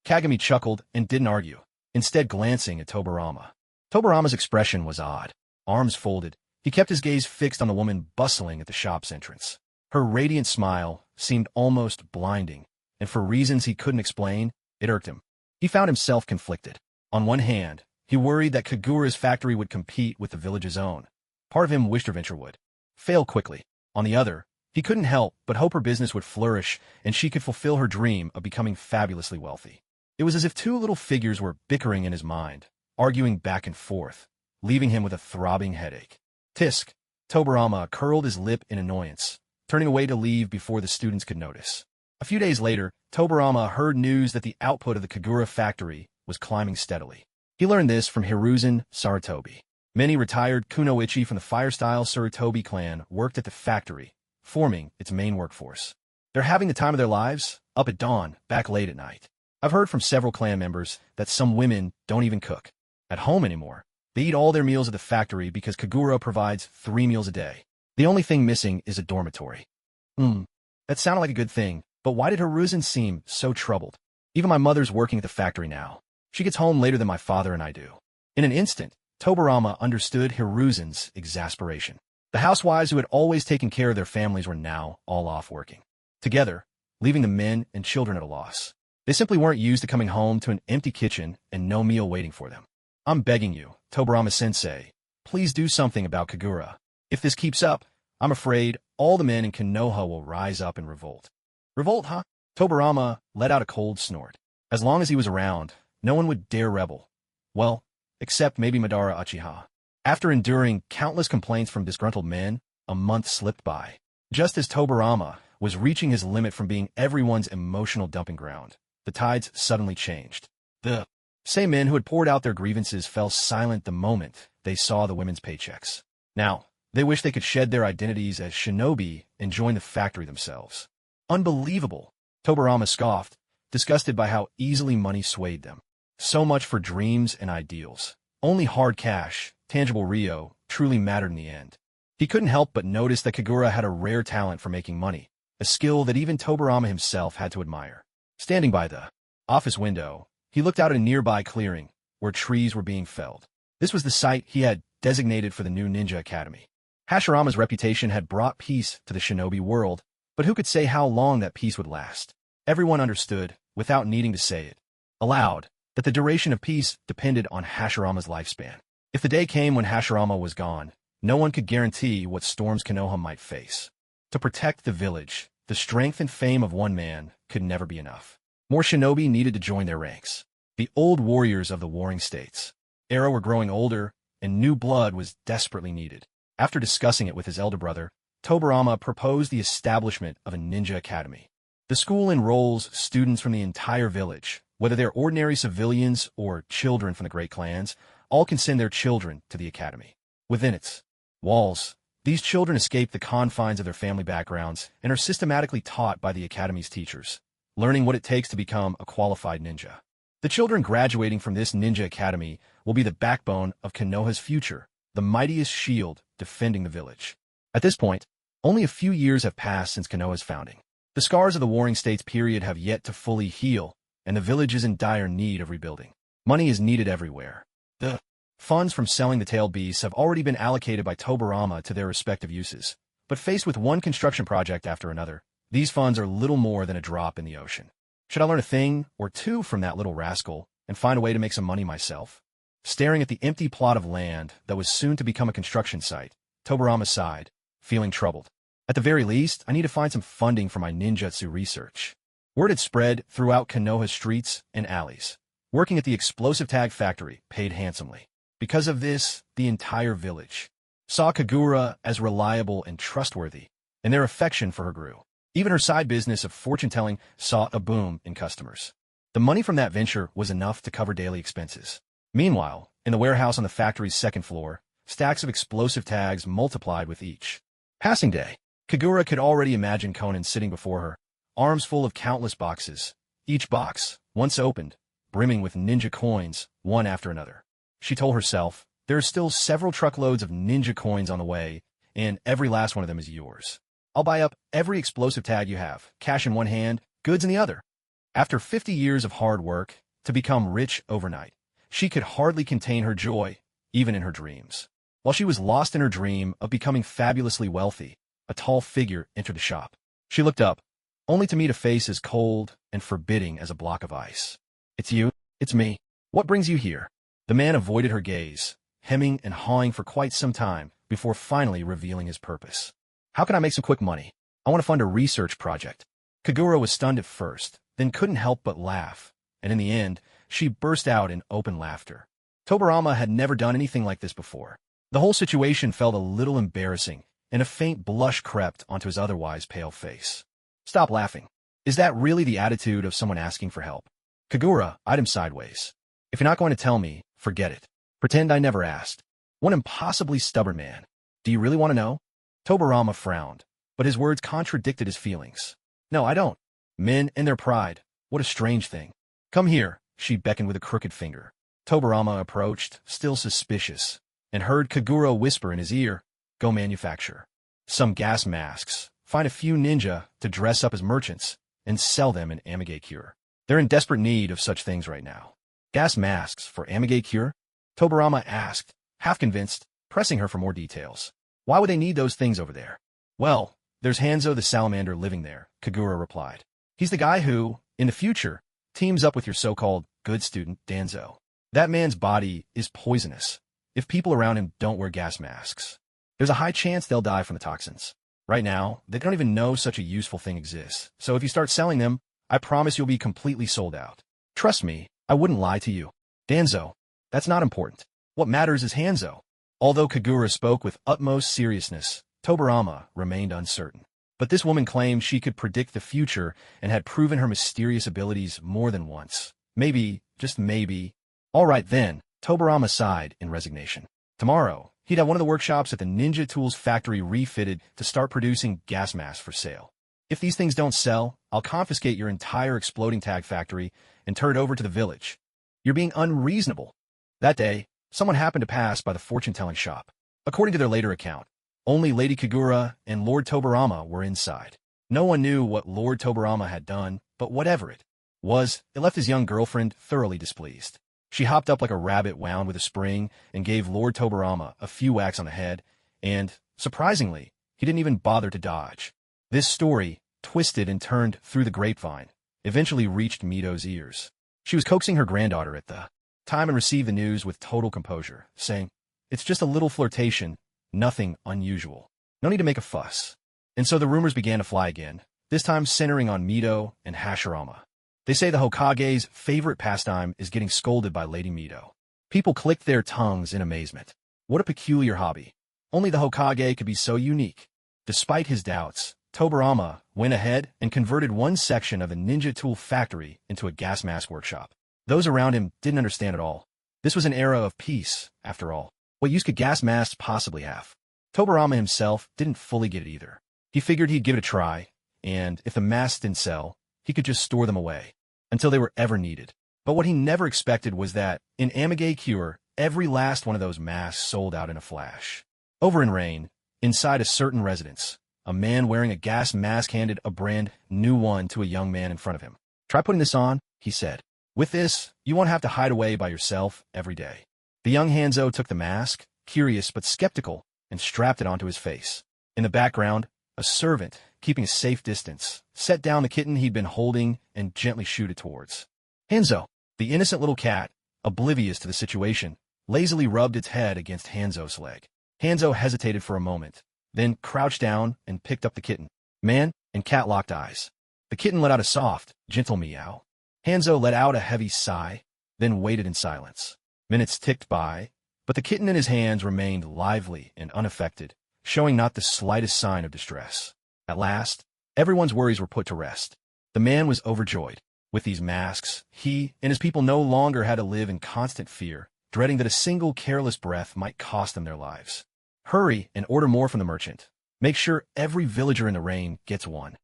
Kagami chuckled and didn't argue, instead glancing at Tobarama. Tobarama's expression was odd. Arms folded, he kept his gaze fixed on the woman bustling at the shop's entrance. Her radiant smile seemed almost blinding, and for reasons he couldn't explain, it irked him. He found himself conflicted. On one hand, he worried that Kagura's factory would compete with the village's own. Part of him wished her venture would fail quickly. On the other, he couldn't help but hope her business would flourish and she could fulfill her dream of becoming fabulously wealthy. It was as if two little figures were bickering in his mind, arguing back and forth, leaving him with a throbbing headache. Tisk! Tobarama curled his lip in annoyance, turning away to leave before the students could notice. A few days later, Tobarama heard news that the output of the Kagura factory was climbing steadily. He learned this from Hiruzen Sarutobi. Many retired kunoichi from the fire-style Sarutobi clan worked at the factory, forming its main workforce. They're having the time of their lives, up at dawn, back late at night. I've heard from several clan members that some women don't even cook at home anymore. They eat all their meals at the factory because Kagura provides 3 meals a day. The only thing missing is a dormitory. That sounded like a good thing, but why did Hiruzen seem so troubled? Even my mother's working at the factory now. She gets home later than my father and I do. In an instant, Tobarama understood Hiruzen's exasperation. The housewives who had always taken care of their families were now all off working together, leaving the men and children at a loss. They simply weren't used to coming home to an empty kitchen and no meal waiting for them. I'm begging you, Tobarama-sensei, please do something about Kagura. If this keeps up, I'm afraid all the men in Konoha will rise up in revolt. Revolt, huh? Tobarama let out a cold snort. As long as he was around, no one would dare rebel. Well, except maybe Madara Uchiha. After enduring countless complaints from disgruntled men, a month slipped by. Just as Tobarama was reaching his limit from being everyone's emotional dumping ground, the tides suddenly changed. The same men who had poured out their grievances fell silent the moment they saw the women's paychecks. Now, they wished they could shed their identities as shinobi and join the factory themselves. Unbelievable! Tobarama scoffed, disgusted by how easily money swayed them. So much for dreams and ideals. Only hard cash, tangible Rio, truly mattered in the end. He couldn't help but notice that Kagura had a rare talent for making money, a skill that even Tobarama himself had to admire. Standing by the office window, he looked out at a nearby clearing, where trees were being felled. This was the site he had designated for the new ninja academy. Hashirama's reputation had brought peace to the shinobi world, but who could say how long that peace would last? Everyone understood, without needing to say it aloud, that the duration of peace depended on Hashirama's lifespan. If the day came when Hashirama was gone, No one could guarantee what storms Konoha might face. To protect the village, the strength and fame of one man could never be enough. More shinobi needed to join their ranks. The old warriors of the warring states. Era were growing older, and new blood was desperately needed. After discussing it with his elder brother, Tobirama proposed the establishment of a ninja academy. The school enrolls students from the entire village, whether they're ordinary civilians or children from the great clans. All can send their children to the academy. Within its walls, these children escape the confines of their family backgrounds and are systematically taught by the academy's teachers, learning what it takes to become a qualified ninja. The children graduating from this ninja academy will be the backbone of Konoha's future, the mightiest shield defending the village. At this point, only a few years have passed since Konoha's founding. The scars of the Warring States period have yet to fully heal, and the village is in dire need of rebuilding. Money is needed everywhere. The funds from selling the tailed beasts have already been allocated by Tobirama to their respective uses, but faced with one construction project after another, these funds are little more than a drop in the ocean. Should I learn a thing or two from that little rascal and find a way to make some money myself? Staring at the empty plot of land that was soon to become a construction site, Tobirama sighed, feeling troubled. At the very least, I need to find some funding for my ninjutsu research. Word had spread throughout Konoha's streets and alleys. Working at the explosive tag factory paid handsomely. Because of this, the entire village saw Kagura as reliable and trustworthy, and their affection for her grew. Even her side business of fortune-telling saw a boom in customers. The money from that venture was enough to cover daily expenses. Meanwhile, in the warehouse on the factory's second floor, stacks of explosive tags multiplied with each passing day. Kagura could already imagine Conan sitting before her, arms full of countless boxes, each box, once opened, brimming with ninja coins, one after another. She told herself, there are still several truckloads of ninja coins on the way, and every last one of them is yours. I'll buy up every explosive tag you have, cash in one hand, goods in the other. After 50 years of hard work, to become rich overnight, she could hardly contain her joy, even in her dreams. While she was lost in her dream of becoming fabulously wealthy, a tall figure entered the shop. She looked up, only to meet a face as cold and forbidding as a block of ice. It's you? It's me. What brings you here? The man avoided her gaze, hemming and hawing for quite some time before finally revealing his purpose. How can I make some quick money? I want to fund a research project. Kagura was stunned at first, then couldn't help but laugh, and in the end, she burst out in open laughter. Tobirama had never done anything like this before. The whole situation felt a little embarrassing, and a faint blush crept onto his otherwise pale face. Stop laughing. Is that really the attitude of someone asking for help? Kagura eyed him sideways. If you're not going to tell me, forget it. Pretend I never asked. One impossibly stubborn man. Do you really want to know? Tobirama frowned, but his words contradicted his feelings. No, I don't. Men and their pride. What a strange thing. Come here, she beckoned with a crooked finger. Tobirama approached, still suspicious, and heard Kagura whisper in his ear, go manufacture some gas masks, find a few ninja to dress up as merchants, and sell them in Amigay Cure. They're in desperate need of such things right now. Gas masks for Amigay Cure? Tobirama asked, half convinced, pressing her for more details. Why would they need those things over there? Well, there's Hanzo the salamander living there, Kagura replied. He's the guy who, in the future, teams up with your so-called good student, Danzo. That man's body is poisonous. If people around him don't wear gas masks, there's a high chance they'll die from the toxins. Right now, they don't even know such a useful thing exists, so if you start selling them, I promise you'll be completely sold out. Trust me, I wouldn't lie to you. Danzo, that's not important. What matters is Hanzo. Although Kagura spoke with utmost seriousness, Tobirama remained uncertain. But this woman claimed she could predict the future and had proven her mysterious abilities more than once. Maybe, just maybe. All right then, Tobirama sighed in resignation. Tomorrow, he'd have one of the workshops at the Ninja Tools factory refitted to start producing gas masks for sale. If these things don't sell, I'll confiscate your entire exploding tag factory and turn it over to the village. You're being unreasonable. That day, someone happened to pass by the fortune-telling shop. According to their later account, only Lady Kagura and Lord Tobirama were inside. No one knew what Lord Tobirama had done, but whatever it was, it left his young girlfriend thoroughly displeased. She hopped up like a rabbit wound with a spring and gave Lord Tobirama a few whacks on the head, and, surprisingly, he didn't even bother to dodge. This story, twisted and turned through the grapevine, eventually reached Mito's ears. She was coaxing her granddaughter at the time and received the news with total composure, saying, "It's just a little flirtation, Nothing unusual. No need to make a fuss. And so the rumors began to fly again, this time centering on Mito and Hashirama. They say the Hokage's favorite pastime is getting scolded by Lady Mito. People clicked their tongues in amazement. What a peculiar hobby. Only the Hokage could be so unique. Despite his doubts, Tobirama went ahead and converted one section of the ninja tool factory into a gas mask workshop. Those around him didn't understand at all. This was an era of peace, after all. What use could gas masks possibly have? Tobirama himself didn't fully get it either. He figured he'd give it a try, and if the masks didn't sell, he could just store them away until they were ever needed. But what he never expected was that, in Amage Cure, every last one of those masks sold out in a flash. Over in Rain, inside a certain residence, a man wearing a gas mask handed a brand new one to a young man in front of him. "Try putting this on," he said. "With this, you won't have to hide away by yourself every day." The young Hanzo took the mask, curious but skeptical, and strapped it onto his face. In the background, a servant, keeping a safe distance, set down the kitten he'd been holding and gently shooed it towards. Hanzo, the innocent little cat, oblivious to the situation, lazily rubbed its head against Hanzo's leg. Hanzo hesitated for a moment, then crouched down and picked up the kitten. Man and cat locked eyes. The kitten let out a soft, gentle meow. Hanzo let out a heavy sigh, then waited in silence. Minutes ticked by, but the kitten in his hands remained lively and unaffected, showing not the slightest sign of distress. At last, everyone's worries were put to rest. The man was overjoyed. With these masks, he and his people no longer had to live in constant fear, dreading that a single careless breath might cost them their lives. Hurry and order more from the merchant. Make sure every villager in the Rain gets one.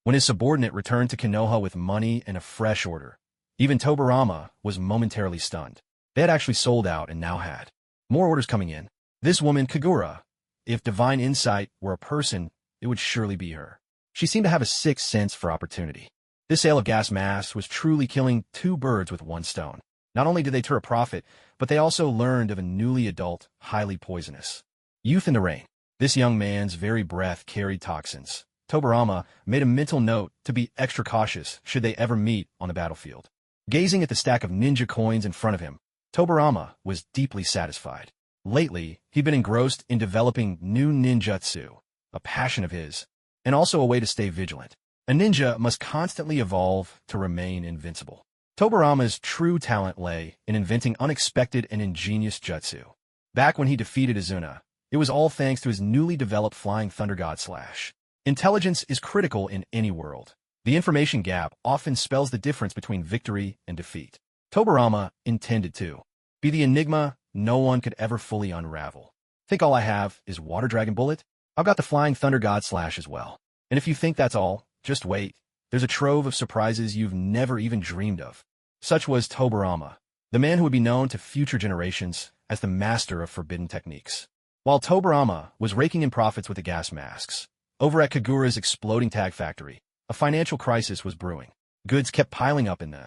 When his subordinate returned to Konoha with money and a fresh order, even Tobirama was momentarily stunned. They had actually sold out and now had more orders coming in. This woman, Kagura, if divine insight were a person, it would surely be her. She seemed to have a sixth sense for opportunity. This sale of gas masks was truly killing two birds with one stone. Not only did they turn a profit, but they also learned of a newly adult, highly poisonous youth in the Rain. This young man's very breath carried toxins. Tobirama made a mental note to be extra cautious should they ever meet on the battlefield. Gazing at the stack of ninja coins in front of him, Tobirama was deeply satisfied. Lately, he'd been engrossed in developing new ninjutsu, a passion of his, and also a way to stay vigilant. A ninja must constantly evolve to remain invincible. Tobirama's true talent lay in inventing unexpected and ingenious jutsu. Back when he defeated Izuna, it was all thanks to his newly developed Flying Thunder God Slash. Intelligence is critical in any world. The information gap often spells the difference between victory and defeat. Tobirama intended to be the enigma no one could ever fully unravel. Think all I have is Water Dragon Bullet? I've got the Flying Thunder God Slash as well. And if you think that's all, just wait. There's a trove of surprises you've never even dreamed of. Such was Tobirama, the man who would be known to future generations as the master of forbidden techniques. While Tobirama was raking in profits with the gas masks, over at Kagura's exploding tag factory, a financial crisis was brewing. Goods kept piling up in the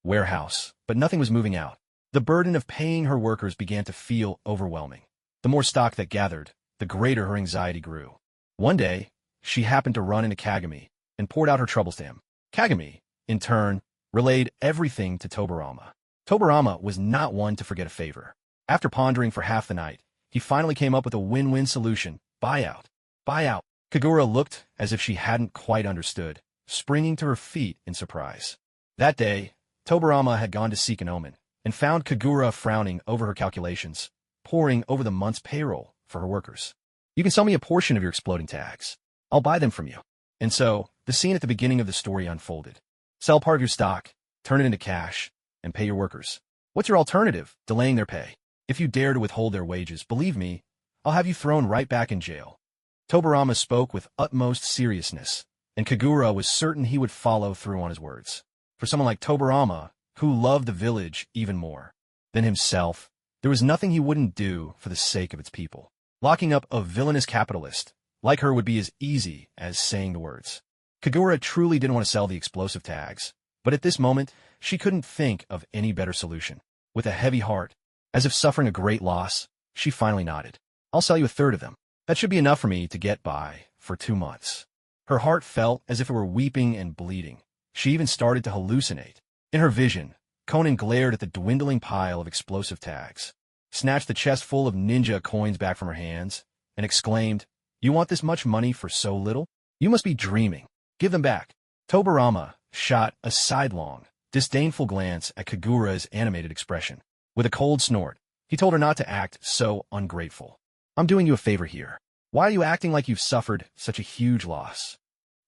warehouse, but nothing was moving out. The burden of paying her workers began to feel overwhelming. The more stock that gathered, the greater her anxiety grew. One day, she happened to run into Kagami and poured out her troubles to him. Kagami, in turn, relayed everything to Tobirama. Tobirama was not one to forget a favor. After pondering for half the night, he finally came up with a win-win solution. Buyout. Buyout. Kagura looked as if she hadn't quite understood, springing to her feet in surprise. That day, Tobirama had gone to seek an omen, and found Kagura frowning over her calculations, poring over the month's payroll for her workers. "You can sell me a portion of your exploding tags. I'll buy them from you." And so, the scene at the beginning of the story unfolded. Sell part of your stock, turn it into cash, and pay your workers. What's your alternative? Delaying their pay. If you dare to withhold their wages, believe me, I'll have you thrown right back in jail. Tobirama spoke with utmost seriousness, and Kagura was certain he would follow through on his words. For someone like Tobirama, who loved the village even more than himself, there was nothing he wouldn't do for the sake of its people. Locking up a villainous capitalist like her would be as easy as saying the words. Kagura truly didn't want to sell the explosive tags, but at this moment, she couldn't think of any better solution. With a heavy heart, as if suffering a great loss, she finally nodded. "I'll sell you a third of them. That should be enough for me to get by for 2 months." Her heart felt as if it were weeping and bleeding. She even started to hallucinate. In her vision, Conan glared at the dwindling pile of explosive tags, snatched the chest full of ninja coins back from her hands, and exclaimed, "You want this much money for so little? You must be dreaming. Give them back." Tobarama shot a sidelong, disdainful glance at Kagura's animated expression. With a cold snort, he told her not to act so ungrateful. "I'm doing you a favor here. Why are you acting like you've suffered such a huge loss?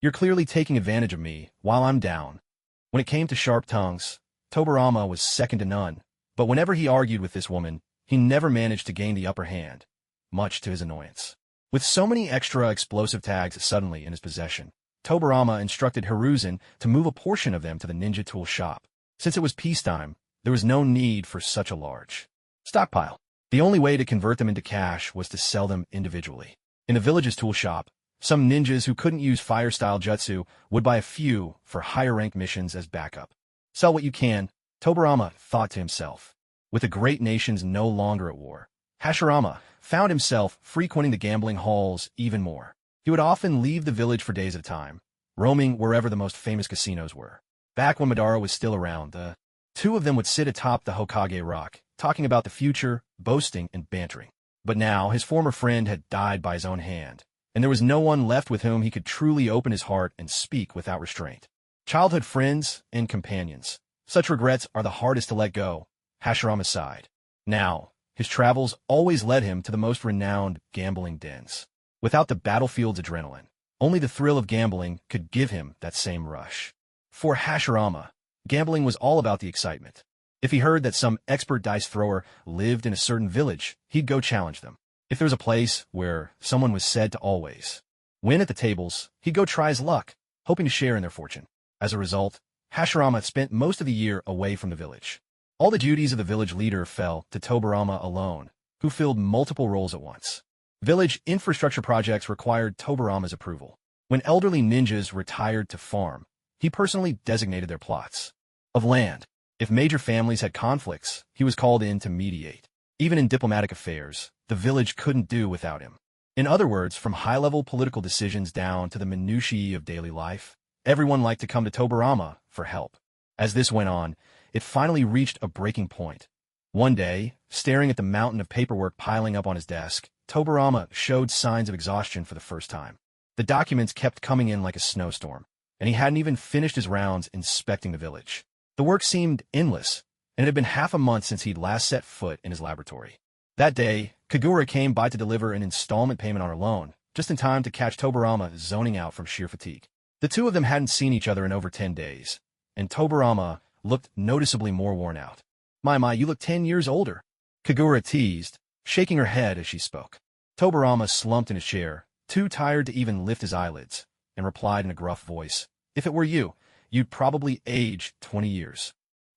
You're clearly taking advantage of me while I'm down." When it came to sharp tongues, Tobarama was second to none, but whenever he argued with this woman, he never managed to gain the upper hand, much to his annoyance. With so many extra explosive tags suddenly in his possession, Tobarama instructed Hiruzen to move a portion of them to the ninja tool shop. Since it was peacetime, there was no need for such a large stockpile. The only way to convert them into cash was to sell them individually. In the village's tool shop, some ninjas who couldn't use fire-style jutsu would buy a few for higher-rank missions as backup. Sell what you can, Tobarama thought to himself. With the great nations no longer at war, Hashirama found himself frequenting the gambling halls even more. He would often leave the village for days at a time, roaming wherever the most famous casinos were. Back when Madara was still around, the two of them would sit atop the Hokage rock, talking about the future, boasting and bantering. But now his former friend had died by his own hand, and there was no one left with whom he could truly open his heart and speak without restraint. Childhood friends and companions. Such regrets are the hardest to let go, Hashirama sighed. Now, his travels always led him to the most renowned gambling dens. Without the battlefield's adrenaline, only the thrill of gambling could give him that same rush. For Hashirama, gambling was all about the excitement. If he heard that some expert dice thrower lived in a certain village, he'd go challenge them. If there was a place where someone was said to always win at the tables, he'd go try his luck, hoping to share in their fortune. As a result, Hashirama spent most of the year away from the village. All the duties of the village leader fell to Tobarama alone, who filled multiple roles at once. Village infrastructure projects required Tobarama's approval. When elderly ninjas retired to farm, he personally designated their plots of land. If major families had conflicts, he was called in to mediate. Even in diplomatic affairs, the village couldn't do without him. In other words, from high-level political decisions down to the minutiae of daily life, everyone liked to come to Tobarama for help. As this went on, it finally reached a breaking point. One day, staring at the mountain of paperwork piling up on his desk, Tobarama showed signs of exhaustion for the first time. The documents kept coming in like a snowstorm, and he hadn't even finished his rounds inspecting the village. The work seemed endless, and it had been half a month since he'd last set foot in his laboratory. That day, Kagura came by to deliver an installment payment on her loan, just in time to catch Tobarama zoning out from sheer fatigue. The two of them hadn't seen each other in over 10 days, and Tobarama looked noticeably more worn out. My, you look 10 years older," Kagura teased, shaking her head as she spoke. Tobarama slumped in his chair, too tired to even lift his eyelids, and replied in a gruff voice, "If it were you, you'd probably age 20 years.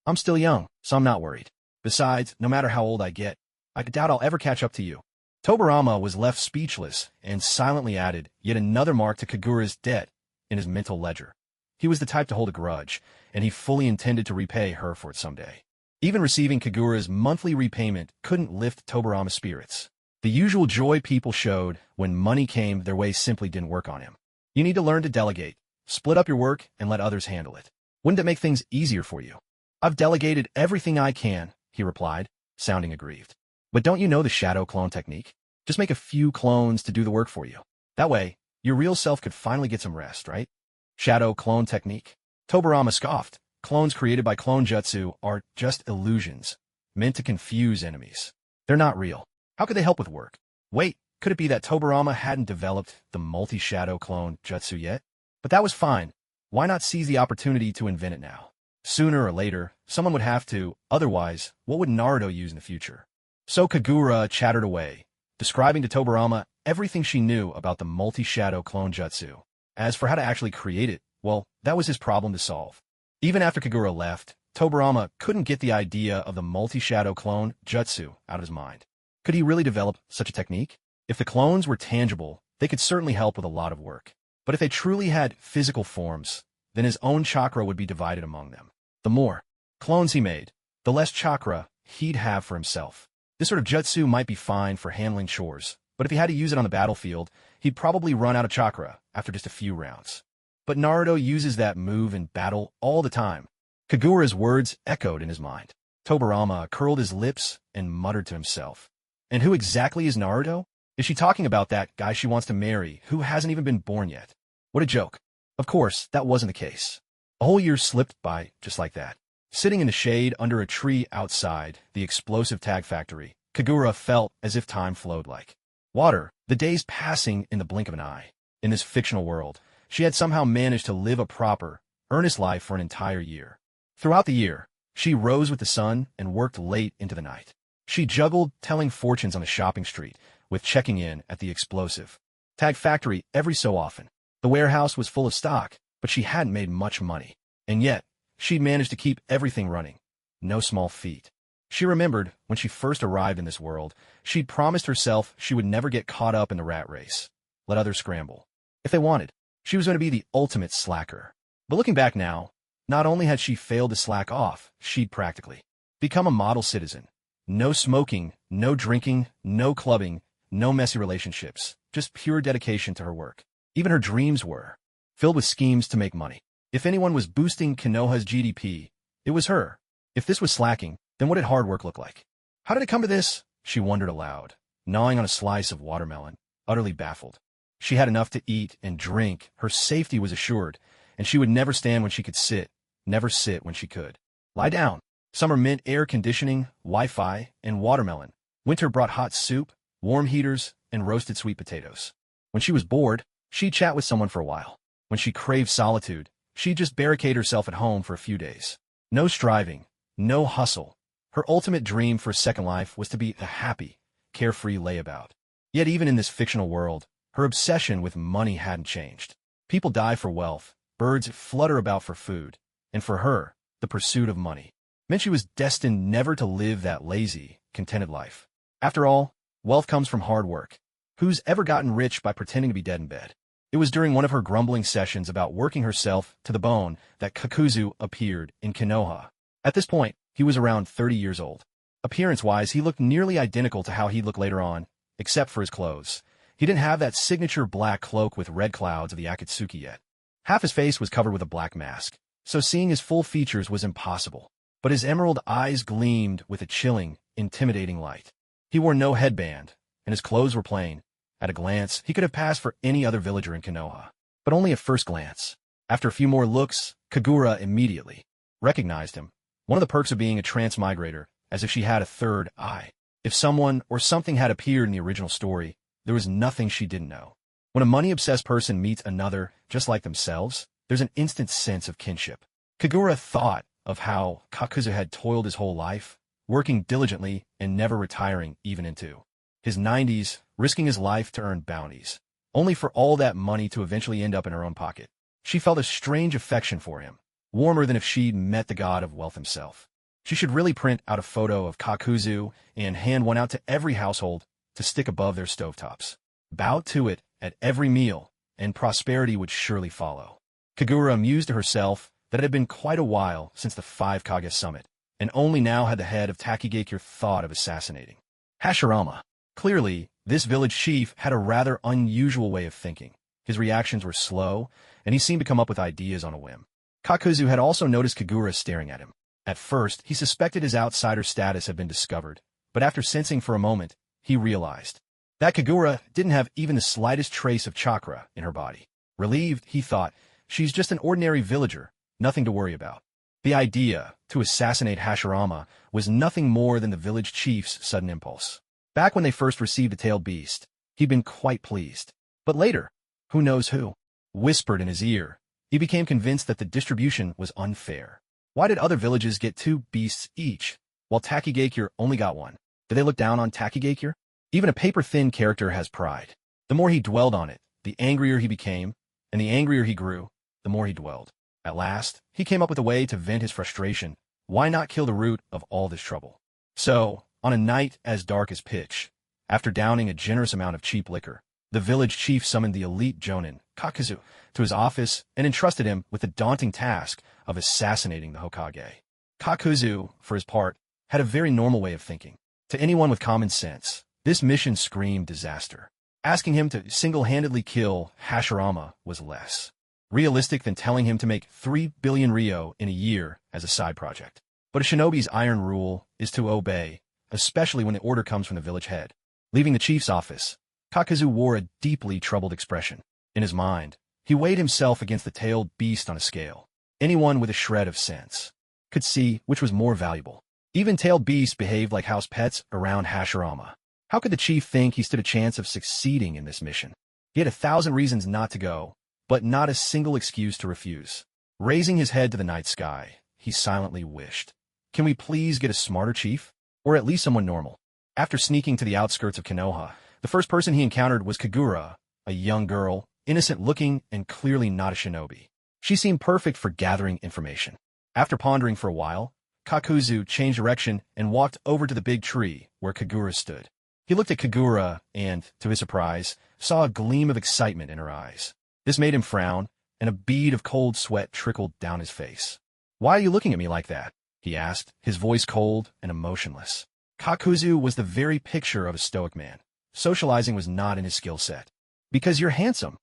I'm still young, so I'm not worried. Besides, no matter how old I get, I doubt I'll ever catch up to you." Tobarama was left speechless and silently added yet another mark to Kagura's debt in his mental ledger. He was the type to hold a grudge, and he fully intended to repay her for it someday. Even receiving Kagura's monthly repayment couldn't lift Tobarama's spirits. The usual joy people showed when money came their way simply didn't work on him. You need to learn to delegate, split up your work, and let others handle it. Wouldn't it make things easier for you? "I've delegated everything I can," he replied, sounding aggrieved. "But don't you know the shadow clone technique? Just make a few clones to do the work for you. That way, your real self could finally get some rest, right?" Shadow clone technique? Tobarama scoffed. Clones created by clone jutsu are just illusions, meant to confuse enemies. They're not real. How could they help with work? Wait, could it be that Tobarama hadn't developed the multi-shadow clone jutsu yet? But that was fine. Why not seize the opportunity to invent it now? Sooner or later, someone would have to. Otherwise, what would Naruto use in the future? So Kagura chattered away, describing to Tobarama everything she knew about the multi-shadow clone jutsu. As for how to actually create it, well, that was his problem to solve. Even after Kagura left, Tobarama couldn't get the idea of the multi-shadow clone jutsu out of his mind. Could he really develop such a technique? If the clones were tangible, they could certainly help with a lot of work. But if they truly had physical forms, then his own chakra would be divided among them. The more clones he made, the less chakra he'd have for himself. This sort of jutsu might be fine for handling chores, but if he had to use it on the battlefield, he'd probably run out of chakra after just a few rounds. But Naruto uses that move in battle all the time. Kagura's words echoed in his mind. Tobarama curled his lips and muttered to himself. And who exactly is Naruto? Is she talking about that guy she wants to marry who hasn't even been born yet? What a joke. Of course, that wasn't the case. A whole year slipped by just like that. Sitting in the shade under a tree outside the explosive tag factory, Kagura felt as if time flowed like water, the days passing in the blink of an eye. In this fictional world, she had somehow managed to live a proper, earnest life for an entire year. Throughout the year, she rose with the sun and worked late into the night. She juggled telling fortunes on the shopping street with checking in at the explosive tag factory every so often. The warehouse was full of stock, but she hadn't made much money. And yet, she'd managed to keep everything running. No small feat. She remembered, when she first arrived in this world, she'd promised herself she would never get caught up in the rat race. Let others scramble. If they wanted, she was going to be the ultimate slacker. But looking back now, not only had she failed to slack off, she'd practically become a model citizen. No smoking, no drinking, no clubbing, no messy relationships, just pure dedication to her work. Even her dreams were filled with schemes to make money. If anyone was boosting Konoha's GDP, it was her. If this was slacking, then what did hard work look like? How did it come to this? She wondered aloud, gnawing on a slice of watermelon, utterly baffled. She had enough to eat and drink, her safety was assured, and she would never stand when she could sit, never sit when she could lie down. Summer meant air conditioning, Wi-Fi, and watermelon. Winter brought hot soup, warm heaters, and roasted sweet potatoes. When she was bored, she'd chat with someone for a while. When she craved solitude, she'd just barricade herself at home for a few days. No striving, no hustle. Her ultimate dream for a second life was to be a happy, carefree layabout. Yet even in this fictional world, her obsession with money hadn't changed. People die for wealth, birds flutter about for food, and for her, the pursuit of money meant she was destined never to live that lazy, contented life. After all, wealth comes from hard work. Who's ever gotten rich by pretending to be dead in bed? It was during one of her grumbling sessions about working herself to the bone that Kakuzu appeared in Konoha. At this point, he was around 30 years old. Appearance-wise, he looked nearly identical to how he'd look later on, except for his clothes. He didn't have that signature black cloak with red clouds of the Akatsuki yet. Half his face was covered with a black mask, so seeing his full features was impossible. But his emerald eyes gleamed with a chilling, intimidating light. He wore no headband, and his clothes were plain. At a glance, he could have passed for any other villager in Konoha. But only at first glance. After a few more looks, Kagura immediately recognized him. One of the perks of being a transmigrator, as if she had a third eye. If someone or something had appeared in the original story, there was nothing she didn't know. When a money-obsessed person meets another just like themselves, there's an instant sense of kinship. Kagura thought of how Kakuzu had toiled his whole life, working diligently and never retiring even into his 90s, risking his life to earn bounties, only for all that money to eventually end up in her own pocket. She felt a strange affection for him, warmer than if she'd met the god of wealth himself. She should really print out a photo of Kakuzu and hand one out to every household to stick above their stovetops. Bow to it at every meal, and prosperity would surely follow. Kagura amused herself that it had been quite a while since the 5 Kage summit, and only now had the head of Takigakure thought of assassinating Hashirama. Clearly, this village chief had a rather unusual way of thinking. His reactions were slow, and he seemed to come up with ideas on a whim. Kakuzu had also noticed Kagura staring at him. At first, he suspected his outsider status had been discovered, but after sensing for a moment, he realized that Kagura didn't have even the slightest trace of chakra in her body. Relieved, he thought, she's just an ordinary villager, nothing to worry about. The idea to assassinate Hashirama was nothing more than the village chief's sudden impulse. Back when they first received the tailed beast, he'd been quite pleased. But later, who knows who whispered in his ear, he became convinced that the distribution was unfair. Why did other villages get 2 beasts each, while Takigakure only got 1? Did they look down on Takigakure? Even a paper-thin character has pride. The more he dwelled on it, the angrier he became, and the angrier he grew, the more he dwelled. At last, he came up with a way to vent his frustration. Why not kill the root of all this trouble? So, on a night as dark as pitch, after downing a generous amount of cheap liquor, the village chief summoned the elite jonin, Kakuzu, to his office and entrusted him with the daunting task of assassinating the Hokage. Kakuzu, for his part, had a very normal way of thinking. To anyone with common sense, this mission screamed disaster. Asking him to single-handedly kill Hashirama was less realistic than telling him to make 3 billion ryo in a year as a side project. But a shinobi's iron rule is to obey, especially when the order comes from the village head. Leaving the chief's office, Kakuzu wore a deeply troubled expression. In his mind, he weighed himself against the tailed beast on a scale. Anyone with a shred of sense could see which was more valuable. Even tailed beasts behaved like house pets around Hashirama. How could the chief think he stood a chance of succeeding in this mission? He had 1,000 reasons not to go, but not a single excuse to refuse. Raising his head to the night sky, he silently wished, "Can we please get a smarter chief? Or at least someone normal?" After sneaking to the outskirts of Konoha, the first person he encountered was Kagura, a young girl, innocent-looking and clearly not a shinobi. She seemed perfect for gathering information. After pondering for a while, Kakuzu changed direction and walked over to the big tree where Kagura stood. He looked at Kagura and, to his surprise, saw a gleam of excitement in her eyes. This made him frown, and a bead of cold sweat trickled down his face. "Why are you looking at me like that?" he asked, his voice cold and emotionless. Kakuzu was the very picture of a stoic man. Socializing was not in his skill set. "Because you're handsome,"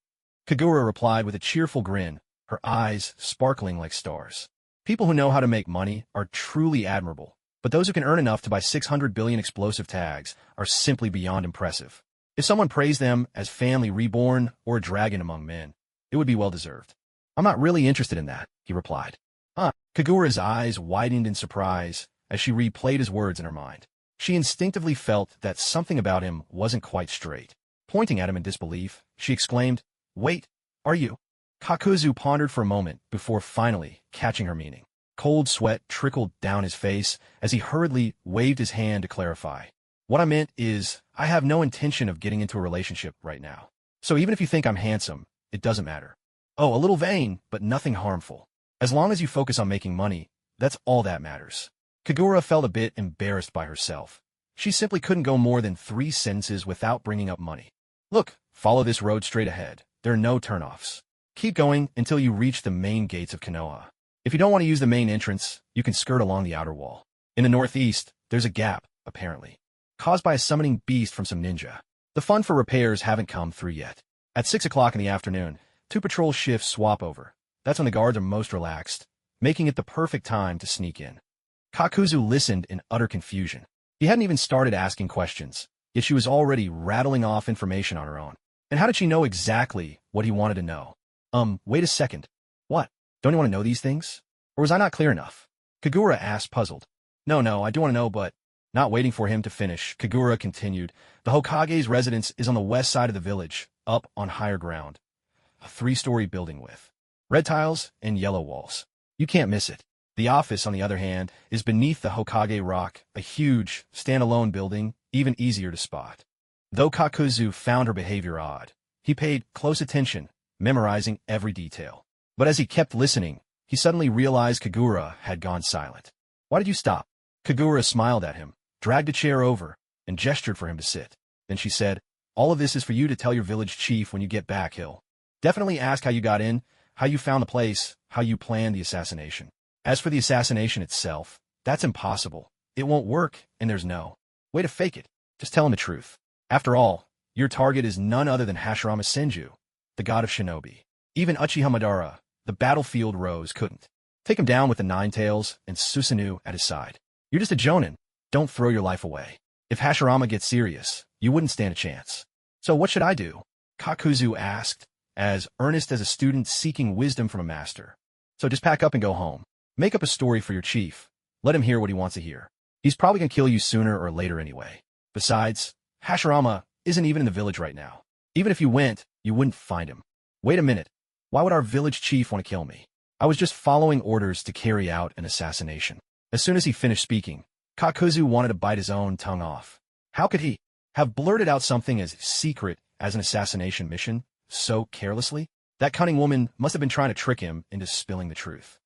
Kagura replied with a cheerful grin, her eyes sparkling like stars. People who know how to make money are truly admirable, but those who can earn enough to buy 600 billion explosive tags are simply beyond impressive. If someone praised them as family reborn or a dragon among men, it would be well-deserved. "I'm not really interested in that," he replied. Kagura's eyes widened in surprise as she replayed his words in her mind. She instinctively felt that something about him wasn't quite straight. Pointing at him in disbelief, she exclaimed, "Wait, are you?" Kakuzu pondered for a moment before finally catching her meaning. Cold sweat trickled down his face as he hurriedly waved his hand to clarify. "What I meant is, I have no intention of getting into a relationship right now. So even if you think I'm handsome, it doesn't matter. Oh, a little vain, but nothing harmful. As long as you focus on making money, that's all that matters." Kagura felt a bit embarrassed by herself. She simply couldn't go more than 3 sentences without bringing up money. "Look, follow this road straight ahead. There are no turnoffs. Keep going until you reach the main gates of Konoha. If you don't want to use the main entrance, you can skirt along the outer wall. In the northeast, there's a gap, apparently, caused by a summoning beast from some ninja. The fund for repairs haven't come through yet. At 6 o'clock in the afternoon, 2 patrol shifts swap over. That's when the guards are most relaxed, making it the perfect time to sneak in." Kakuzu listened in utter confusion. He hadn't even started asking questions, yet she was already rattling off information on her own. And how did she know exactly what he wanted to know? Wait a second. What? Don't you want to know these things? Or was I not clear enough?" Kagura asked, puzzled. No, I do want to know, but..." Not waiting for him to finish, Kagura continued, "The Hokage's residence is on the west side of the village, up on higher ground. A 3-story building with red tiles and yellow walls. You can't miss it. The office, on the other hand, is beneath the Hokage rock, a huge, standalone building, even easier to spot." Though Kakuzu found her behavior odd, he paid close attention, memorizing every detail. But as he kept listening, he suddenly realized Kagura had gone silent. "Why did you stop?" Kagura smiled at him, dragged a chair over, and gestured for him to sit. Then she said, "All of this is for you to tell your village chief when you get back, Hill. Definitely ask how you got in, how you found the place, how you planned the assassination. As for the assassination itself, that's impossible. It won't work, and there's no way to fake it. Just tell him the truth. After all, your target is none other than Hashirama Senju, the god of shinobi. Even Uchiha Madara, the battlefield rose, couldn't take him down with the 9 tails and Susanoo at his side. You're just a jonin. Don't throw your life away. If Hashirama gets serious, you wouldn't stand a chance." "So what should I do?" Kakuzu asked, as earnest as a student seeking wisdom from a master. "So just pack up and go home. Make up a story for your chief. Let him hear what he wants to hear. He's probably going to kill you sooner or later anyway. Besides, Hashirama isn't even in the village right now. Even if you went, you wouldn't find him. Wait a minute. Why would our village chief want to kill me? I was just following orders to carry out an assassination." As soon as he finished speaking, Kakuzu wanted to bite his own tongue off. How could he have blurted out something as secret as an assassination mission so carelessly? That cunning woman must have been trying to trick him into spilling the truth.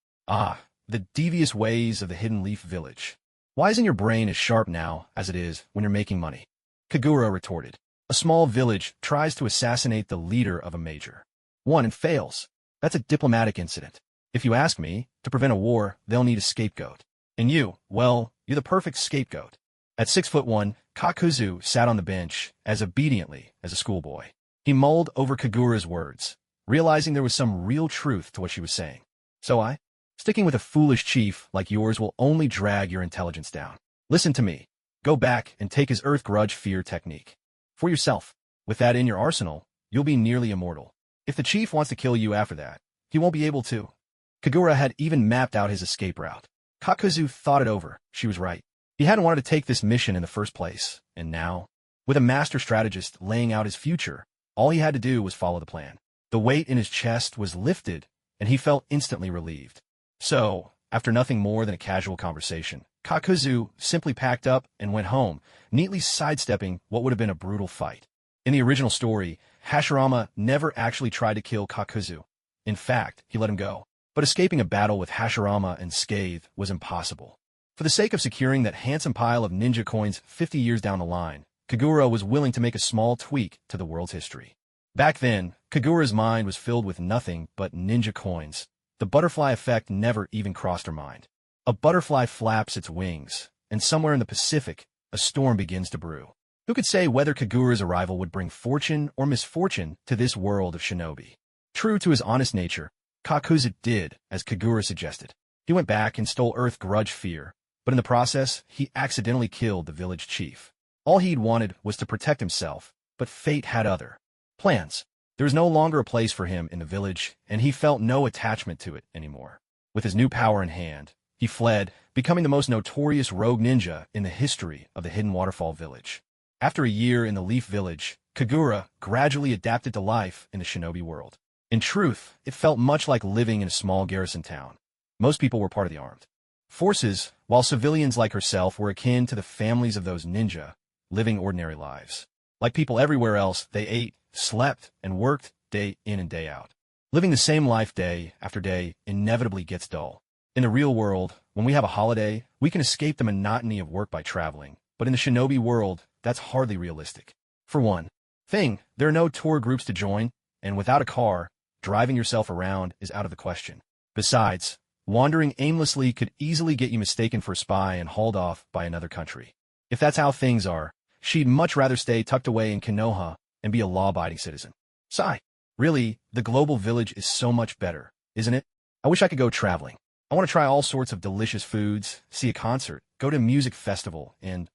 The devious ways of the Hidden Leaf Village. Why isn't your brain as sharp now as it is when you're making money? Kagura retorted. A small village tries to assassinate the leader of a major one and fails. That's a diplomatic incident. If you ask me, to prevent a war, they'll need a scapegoat. And you, well, you're the perfect scapegoat. At 6'1", Kakuzu sat on the bench as obediently as a schoolboy. He mulled over Kagura's words, realizing there was some real truth to what she was saying. "So sticking with a foolish chief like yours will only drag your intelligence down. Listen to me. Go back and take his Earth Grudge Fear technique. For yourself. With that in your arsenal, you'll be nearly immortal. If the chief wants to kill you after that, he won't be able to. Kagura had even mapped out his escape route. Kakuzu thought it over. She was right. He hadn't wanted to take this mission in the first place, and now, with a master strategist laying out his future, all he had to do was follow the plan. The weight in his chest was lifted, and he felt instantly relieved. So, after nothing more than a casual conversation, Kakuzu simply packed up and went home, neatly sidestepping what would have been a brutal fight. In the original story, Hashirama never actually tried to kill Kakuzu. In fact, he let him go. But escaping a battle with Hashirama unscathed was impossible. For the sake of securing that handsome pile of ninja coins 50 years down the line, Kagura was willing to make a small tweak to the world's history. Back then, Kagura's mind was filled with nothing but ninja coins. The butterfly effect never even crossed her mind. A butterfly flaps its wings, and somewhere in the Pacific, a storm begins to brew. Who could say whether Kagura's arrival would bring fortune or misfortune to this world of shinobi? True to his honest nature, Kakuzu did as Kagura suggested. He went back and stole Earth Grudge Fear, but in the process, he accidentally killed the village chief. All he'd wanted was to protect himself, but fate had other plans. There was no longer a place for him in the village, and he felt no attachment to it anymore. With his new power in hand, he fled, becoming the most notorious rogue ninja in the history of the Hidden Waterfall Village. After a year in the Leaf Village, Kagura gradually adapted to life in the shinobi world. In truth, it felt much like living in a small garrison town. Most people were part of the armed forces, while civilians like herself were akin to the families of those ninja, living ordinary lives. Like people everywhere else, they ate, slept, and worked day in and day out. Living the same life day after day inevitably gets dull. In the real world, when we have a holiday, we can escape the monotony of work by traveling, but in the shinobi world, that's hardly realistic. For one thing, there are no tour groups to join, and without a car, driving yourself around is out of the question. Besides, wandering aimlessly could easily get you mistaken for a spy and hauled off by another country. If that's how things are, she'd much rather stay tucked away in Konoha and be a law-abiding citizen. Sigh. Really, the global village is so much better, isn't it? I wish I could go traveling. I want to try all sorts of delicious foods, see a concert, go to a music festival, and...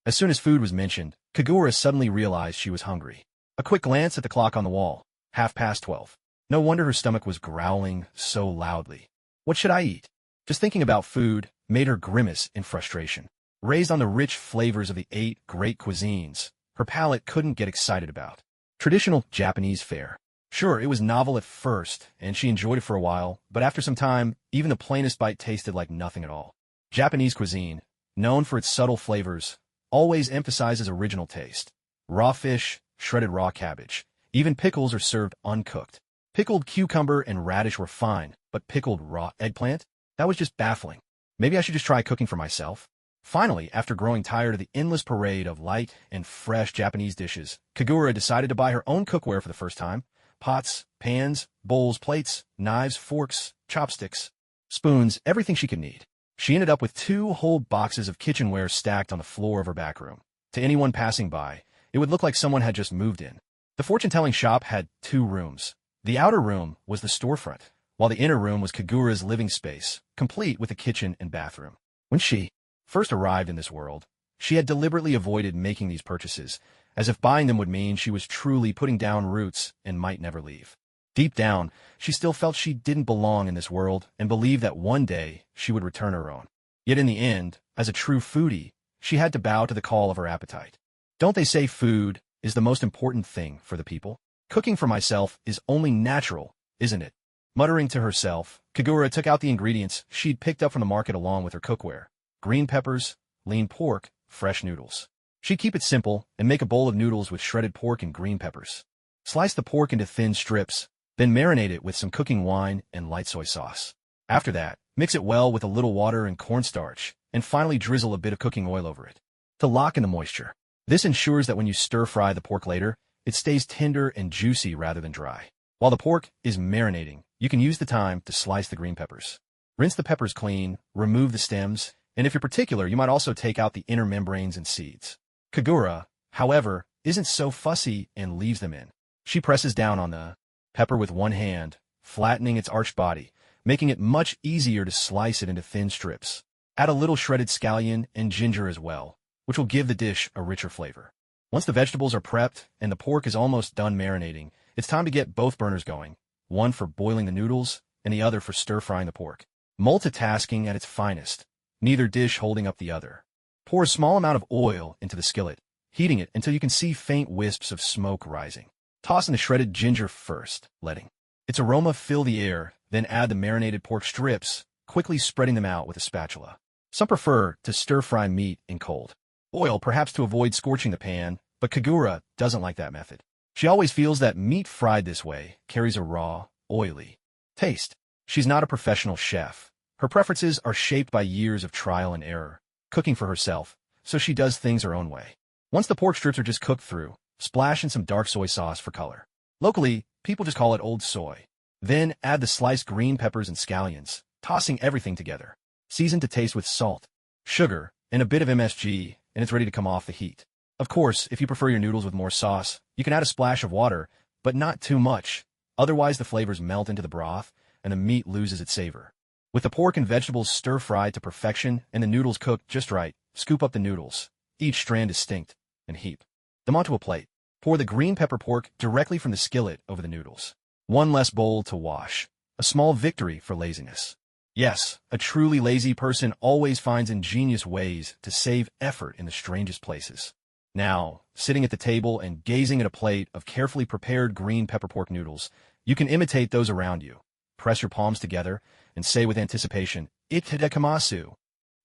As soon as food was mentioned, Kagura suddenly realized she was hungry. A quick glance at the clock on the wall. 12:30. No wonder her stomach was growling so loudly. What should I eat? Just thinking about food made her grimace in frustration. Raised on the rich flavors of the 8 great cuisines, her palate couldn't get excited about. Traditional Japanese fare. Sure, it was novel at first, and she enjoyed it for a while, but after some time, even the plainest bite tasted like nothing at all. Japanese cuisine, known for its subtle flavors, always emphasizes original taste. Raw fish, shredded raw cabbage. Even pickles are served uncooked. Pickled cucumber and radish were fine, but pickled raw eggplant? That was just baffling. Maybe I should just try cooking for myself. Finally, after growing tired of the endless parade of light and fresh Japanese dishes, Kagura decided to buy her own cookware for the first time. Pots, pans, bowls, plates, knives, forks, chopsticks, spoons, everything she could need. She ended up with 2 whole boxes of kitchenware stacked on the floor of her back room. To anyone passing by, it would look like someone had just moved in. The fortune-telling shop had 2 rooms. The outer room was the storefront, while the inner room was Kagura's living space, complete with a kitchen and bathroom. When she first arrived in this world, she had deliberately avoided making these purchases, as if buying them would mean she was truly putting down roots and might never leave. Deep down, she still felt she didn't belong in this world and believed that one day she would return her own. Yet in the end, as a true foodie, she had to bow to the call of her appetite. Don't they say food is the most important thing for the people? Cooking for myself is only natural, isn't it? Muttering to herself, Kagura took out the ingredients she'd picked up from the market along with her cookware. Green peppers, lean pork, fresh noodles. She'd keep it simple and make a bowl of noodles with shredded pork and green peppers. Slice the pork into thin strips, then marinate it with some cooking wine and light soy sauce. After that, mix it well with a little water and cornstarch, and finally drizzle a bit of cooking oil over it to lock in the moisture. This ensures that when you stir-fry the pork later, it stays tender and juicy rather than dry. While the pork is marinating, you can use the time to slice the green peppers. Rinse the peppers clean, remove the stems, and if you're particular, you might also take out the inner membranes and seeds. Kagura, however, isn't so fussy and leaves them in. She presses down on the pepper with one hand, flattening its arched body, making it much easier to slice it into thin strips. Add a little shredded scallion and ginger as well, which will give the dish a richer flavor. Once the vegetables are prepped and the pork is almost done marinating, it's time to get both burners going, one for boiling the noodles and the other for stir-frying the pork. Multitasking at its finest, neither dish holding up the other. Pour a small amount of oil into the skillet, heating it until you can see faint wisps of smoke rising. Toss in the shredded ginger first, letting its aroma fill the air, then add the marinated pork strips, quickly spreading them out with a spatula. Some prefer to stir-fry meat in cold oil, perhaps to avoid scorching the pan, but Kagura doesn't like that method. She always feels that meat fried this way carries a raw, oily taste. She's not a professional chef. Her preferences are shaped by years of trial and error, cooking for herself, so she does things her own way. Once the pork strips are just cooked through, splash in some dark soy sauce for color. Locally, people just call it old soy. Then add the sliced green peppers and scallions, tossing everything together. Season to taste with salt, sugar, and a bit of MSG, and it's ready to come off the heat. Of course, if you prefer your noodles with more sauce, you can add a splash of water, but not too much. Otherwise, the flavors melt into the broth, and the meat loses its savor. With the pork and vegetables stir-fried to perfection and the noodles cooked just right, scoop up the noodles, each strand distinct, and heap them onto a plate. Pour the green pepper pork directly from the skillet over the noodles. One less bowl to wash. A small victory for laziness. Yes, a truly lazy person always finds ingenious ways to save effort in the strangest places. Now, sitting at the table and gazing at a plate of carefully prepared green pepper pork noodles, you can imitate those around you. Press your palms together and say with anticipation, "Itadekamasu."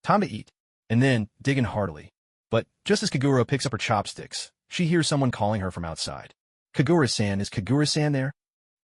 Time to eat, and then dig in heartily. But just as Kagura picks up her chopsticks, she hears someone calling her from outside. "Kagura-san, is Kagura-san there?"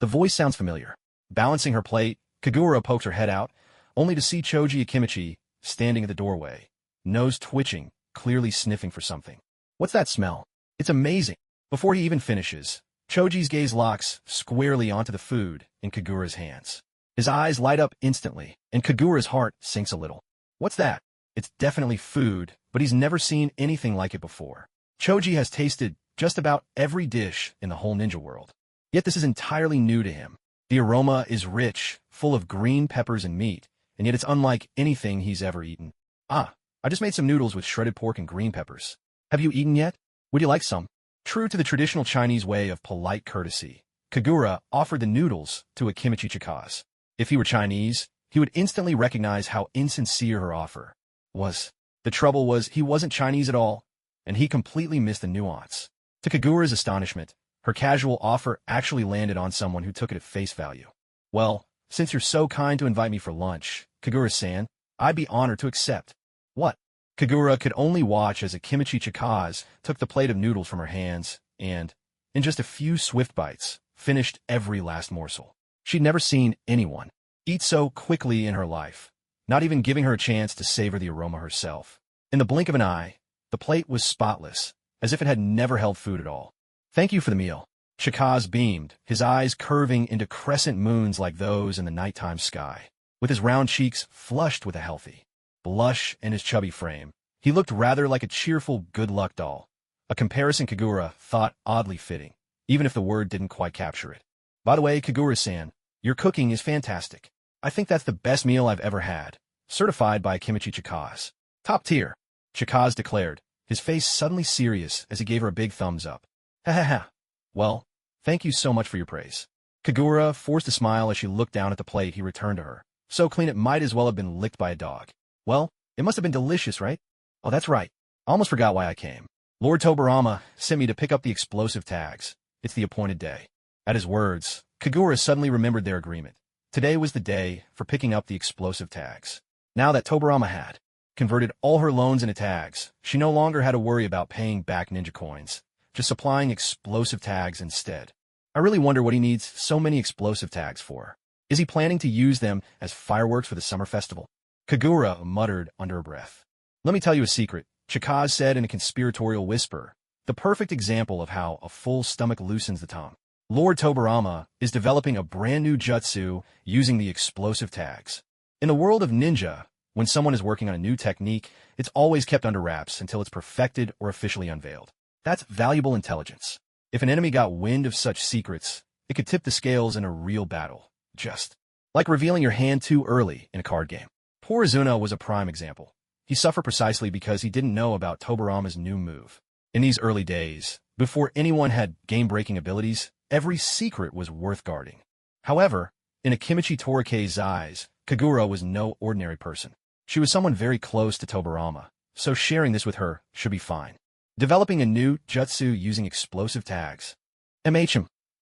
The voice sounds familiar. Balancing her plate, Kagura pokes her head out, only to see Choji Akimichi standing at the doorway, nose twitching, clearly sniffing for something. "What's that smell? It's amazing." Before he even finishes, Choji's gaze locks squarely onto the food in Kagura's hands. His eyes light up instantly, and Kagura's heart sinks a little. What's that? It's definitely food, but he's never seen anything like it before. Choji has tasted just about every dish in the whole ninja world. Yet this is entirely new to him. The aroma is rich, full of green peppers and meat, and yet it's unlike anything he's ever eaten. "Ah, I just made some noodles with shredded pork and green peppers. Have you eaten yet? Would you like some?" True to the traditional Chinese way of polite courtesy, Kagura offered the noodles to Akimichi Chikaz. If he were Chinese, he would instantly recognize how insincere her offer was. The trouble was he wasn't Chinese at all, and he completely missed the nuance. To Kagura's astonishment, her casual offer actually landed on someone who took it at face value. "Well, since you're so kind to invite me for lunch, Kagura-san, I'd be honored to accept." "What?" Kagura could only watch as Akimichi Chikaz took the plate of noodles from her hands and, in just a few swift bites, finished every last morsel. She'd never seen anyone eat so quickly in her life, not even giving her a chance to savor the aroma herself. In the blink of an eye, the plate was spotless, as if it had never held food at all. "Thank you for the meal." Chikaz beamed, his eyes curving into crescent moons like those in the nighttime sky. With his round cheeks flushed with a healthy blush and his chubby frame, he looked rather like a cheerful good-luck doll, a comparison Kagura thought oddly fitting, even if the word didn't quite capture it. "By the way, Kagura-san, your cooking is fantastic. I think that's the best meal I've ever had. Certified by Akimichi Chikaz. Top tier," Chikaz declared, his face suddenly serious as he gave her a big thumbs up. "Ha ha ha. Well, thank you so much for your praise." Kagura forced a smile as she looked down at the plate he returned to her, so clean it might as well have been licked by a dog. "Well, it must have been delicious, right? Oh, that's right. I almost forgot why I came. Lord Tobarama sent me to pick up the explosive tags. It's the appointed day." At his words, Kagura suddenly remembered their agreement. Today was the day for picking up the explosive tags. Now that Tobarama had converted all her loans into tags, she no longer had to worry about paying back ninja coins, just supplying explosive tags instead. "I really wonder what he needs so many explosive tags for. Is he planning to use them as fireworks for the summer festival?" Kagura muttered under her breath. "Let me tell you a secret," Chikaz said in a conspiratorial whisper, the perfect example of how a full stomach loosens the tongue. Lord Tobarama is developing a brand new jutsu using the explosive tags. In the world of ninja, when someone is working on a new technique, it's always kept under wraps until it's perfected or officially unveiled. That's valuable intelligence. If an enemy got wind of such secrets, it could tip the scales in a real battle. Just like revealing your hand too early in a card game. Poor Izuna was a prime example. He suffered precisely because he didn't know about Tobarama's new move. In these early days, before anyone had game-breaking abilities, every secret was worth guarding. However, in Akimichi Torike's eyes, Kagura was no ordinary person. She was someone very close to Tobarama, so sharing this with her should be fine. Developing a new jutsu using explosive tags.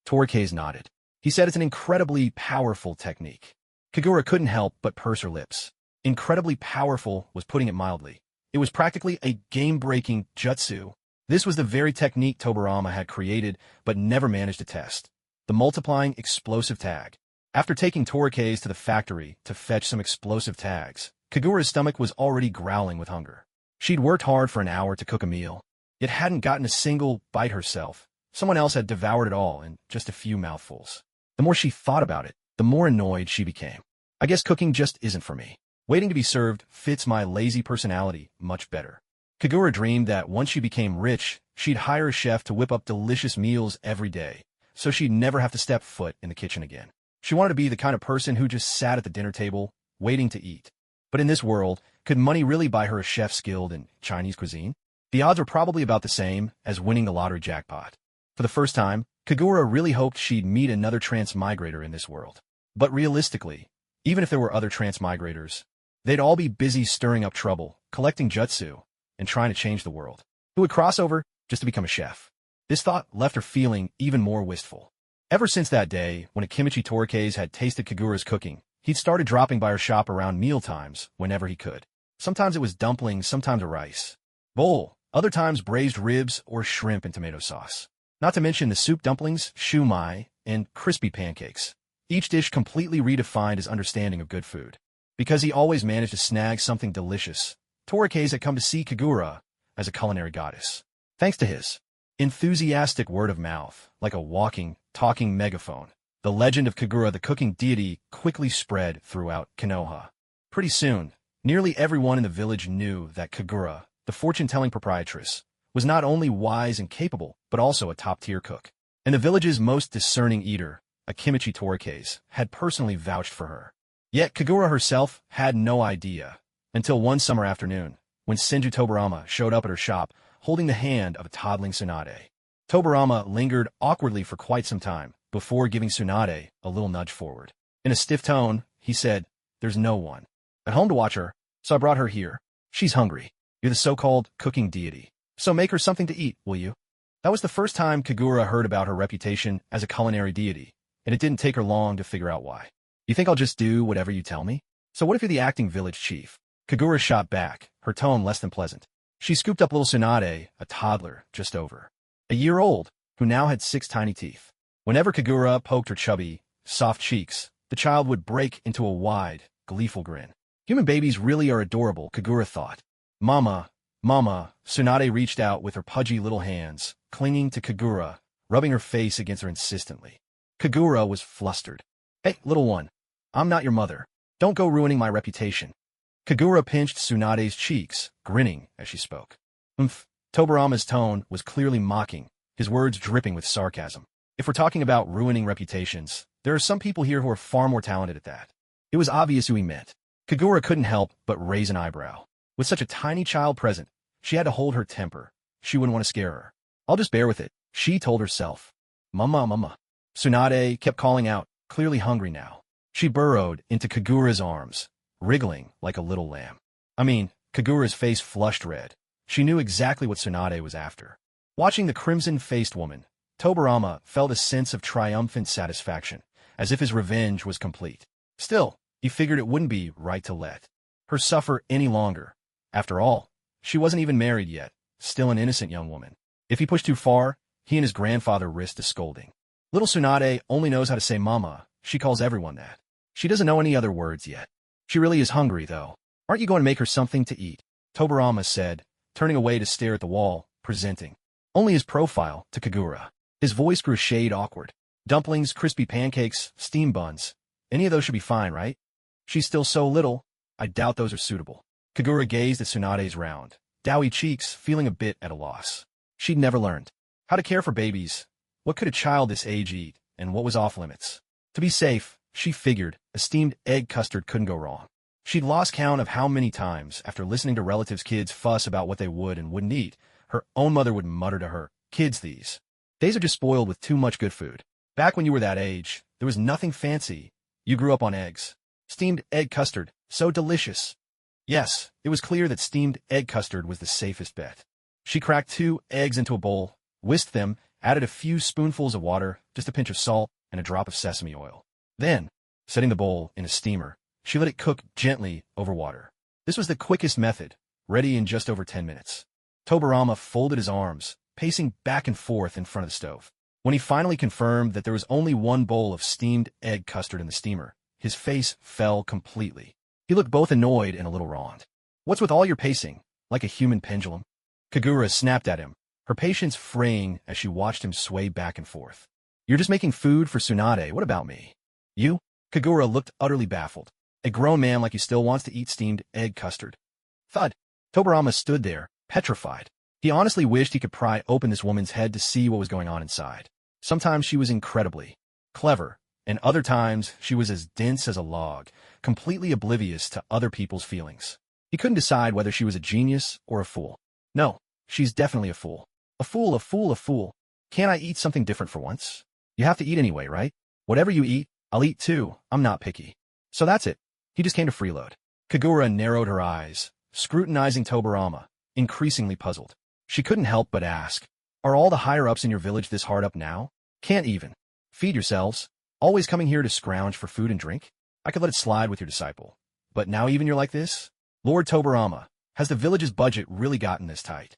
Torike's nodded. He said it's an incredibly powerful technique. Kagura couldn't help but purse her lips. Incredibly powerful was putting it mildly. It was practically a game-breaking jutsu. This was the very technique Tobarama had created but never managed to test. The multiplying explosive tag. After taking Torike's to the factory to fetch some explosive tags, Kagura's stomach was already growling with hunger. She'd worked hard for an hour to cook a meal, yet hadn't gotten a single bite herself. Someone else had devoured it all in just a few mouthfuls. The more she thought about it, the more annoyed she became. I guess cooking just isn't for me. Waiting to be served fits my lazy personality much better. Kagura dreamed that once she became rich, she'd hire a chef to whip up delicious meals every day, so she'd never have to step foot in the kitchen again. She wanted to be the kind of person who just sat at the dinner table, waiting to eat. But in this world, could money really buy her a chef skilled in Chinese cuisine? The odds were probably about the same as winning the lottery jackpot. For the first time, Kagura really hoped she'd meet another transmigrator in this world. But realistically, even if there were other transmigrators, they'd all be busy stirring up trouble, collecting jutsu, and trying to change the world. Who would cross over just to become a chef? This thought left her feeling even more wistful. Ever since that day, when Akimichi Torike's had tasted Kagura's cooking, he'd started dropping by her shop around meal times whenever he could. Sometimes it was dumplings, sometimes a rice bowl, other times braised ribs or shrimp in tomato sauce. Not to mention the soup dumplings, shumai, and crispy pancakes. Each dish completely redefined his understanding of good food. Because he always managed to snag something delicious, Torike's had come to see Kagura as a culinary goddess. Thanks to his enthusiastic word of mouth, like a walking, talking megaphone, the legend of Kagura the cooking deity quickly spread throughout Konoha. Pretty soon, nearly everyone in the village knew that Kagura, the fortune-telling proprietress, was not only wise and capable, but also a top-tier cook. And the village's most discerning eater, Akimichi Torike's, had personally vouched for her. Yet Kagura herself had no idea, until one summer afternoon, when Senju Tobarama showed up at her shop, holding the hand of a toddling Tsunade. Tobarama lingered awkwardly for quite some time, before giving Tsunade a little nudge forward. In a stiff tone, he said, "There's no one at home to watch her, so I brought her here. She's hungry. You're the so-called cooking deity. So make her something to eat, will you?" That was the first time Kagura heard about her reputation as a culinary deity, and it didn't take her long to figure out why. "You think I'll just do whatever you tell me? So what if you're the acting village chief?" Kagura shot back, her tone less than pleasant. She scooped up little Tsunade, a toddler just over a year old, who now had 6 tiny teeth. Whenever Kagura poked her chubby, soft cheeks, the child would break into a wide, gleeful grin. Human babies really are adorable, Kagura thought. Mama, Mama, Tsunade reached out with her pudgy little hands, clinging to Kagura, rubbing her face against her insistently. Kagura was flustered. "Hey, little one, I'm not your mother. Don't go ruining my reputation." Kagura pinched Tsunade's cheeks, grinning as she spoke. Tobarama's tone was clearly mocking, his words dripping with sarcasm. If we're talking about ruining reputations, there are some people here who are far more talented at that. It was obvious who he meant. Kagura couldn't help but raise an eyebrow. With such a tiny child present, she had to hold her temper. She wouldn't want to scare her. "I'll just bear with it," she told herself. "Mama, Mama." Tsunade kept calling out, clearly hungry now. She burrowed into Kagura's arms, wriggling like a little lamb. Kagura's face flushed red. She knew exactly what Tsunade was after. Watching the crimson-faced woman, Tobarama felt a sense of triumphant satisfaction, as if his revenge was complete. Still, he figured it wouldn't be right to let her suffer any longer. After all, she wasn't even married yet, still an innocent young woman. If he pushed too far, he and his grandfather risked a scolding. Little Tsunade only knows how to say mama. She calls everyone that. She doesn't know any other words yet. She really is hungry, though. "Aren't you going to make her something to eat?" Tobarama said, turning away to stare at the wall, presenting only his profile to Kagura. His voice grew a shade awkward. "Dumplings, crispy pancakes, steamed buns. Any of those should be fine, right? She's still so little. I doubt those are suitable." Kagura gazed at Tsunade's round, doughy cheeks, feeling a bit at a loss. She'd never learned how to care for babies. What could a child this age eat, and what was off limits? To be safe, she figured, a steamed egg custard couldn't go wrong. She'd lost count of how many times, after listening to relatives' kids fuss about what they would and wouldn't eat, her own mother would mutter to her, "Kids these days are just spoiled with too much good food. Back when you were that age, there was nothing fancy. You grew up on eggs. Steamed egg custard, so delicious." Yes, it was clear that steamed egg custard was the safest bet. She cracked 2 eggs into a bowl, whisked them, added a few spoonfuls of water, just a pinch of salt, and a drop of sesame oil. Then, setting the bowl in a steamer, she let it cook gently over water. This was the quickest method, ready in just over 10 minutes. Tobarama folded his arms, pacing back and forth in front of the stove. When he finally confirmed that there was only 1 bowl of steamed egg custard in the steamer, his face fell completely. He looked both annoyed and a little wronged. "What's with all your pacing, like a human pendulum?" Kagura snapped at him, her patience fraying as she watched him sway back and forth. "You're just making food for Tsunade. What about me?" "You?" Kagura looked utterly baffled. "A grown man like you still wants to eat steamed egg custard." Thud. Tobarama stood there, petrified. He honestly wished he could pry open this woman's head to see what was going on inside. Sometimes she was incredibly clever, and other times she was as dense as a log, completely oblivious to other people's feelings. He couldn't decide whether she was a genius or a fool. "No, she's definitely a fool. A fool, a fool, a fool. Can't I eat something different for once? You have to eat anyway, right? Whatever you eat, I'll eat too. I'm not picky." So that's it. He just came to freeload. Kagura narrowed her eyes, scrutinizing Tobarama, increasingly puzzled. She couldn't help but ask, "Are all the higher-ups in your village this hard up now? Can't even feed yourselves? Always coming here to scrounge for food and drink? I could let it slide with your disciple. But now even you're like this? Lord Tobarama, has the village's budget really gotten this tight?"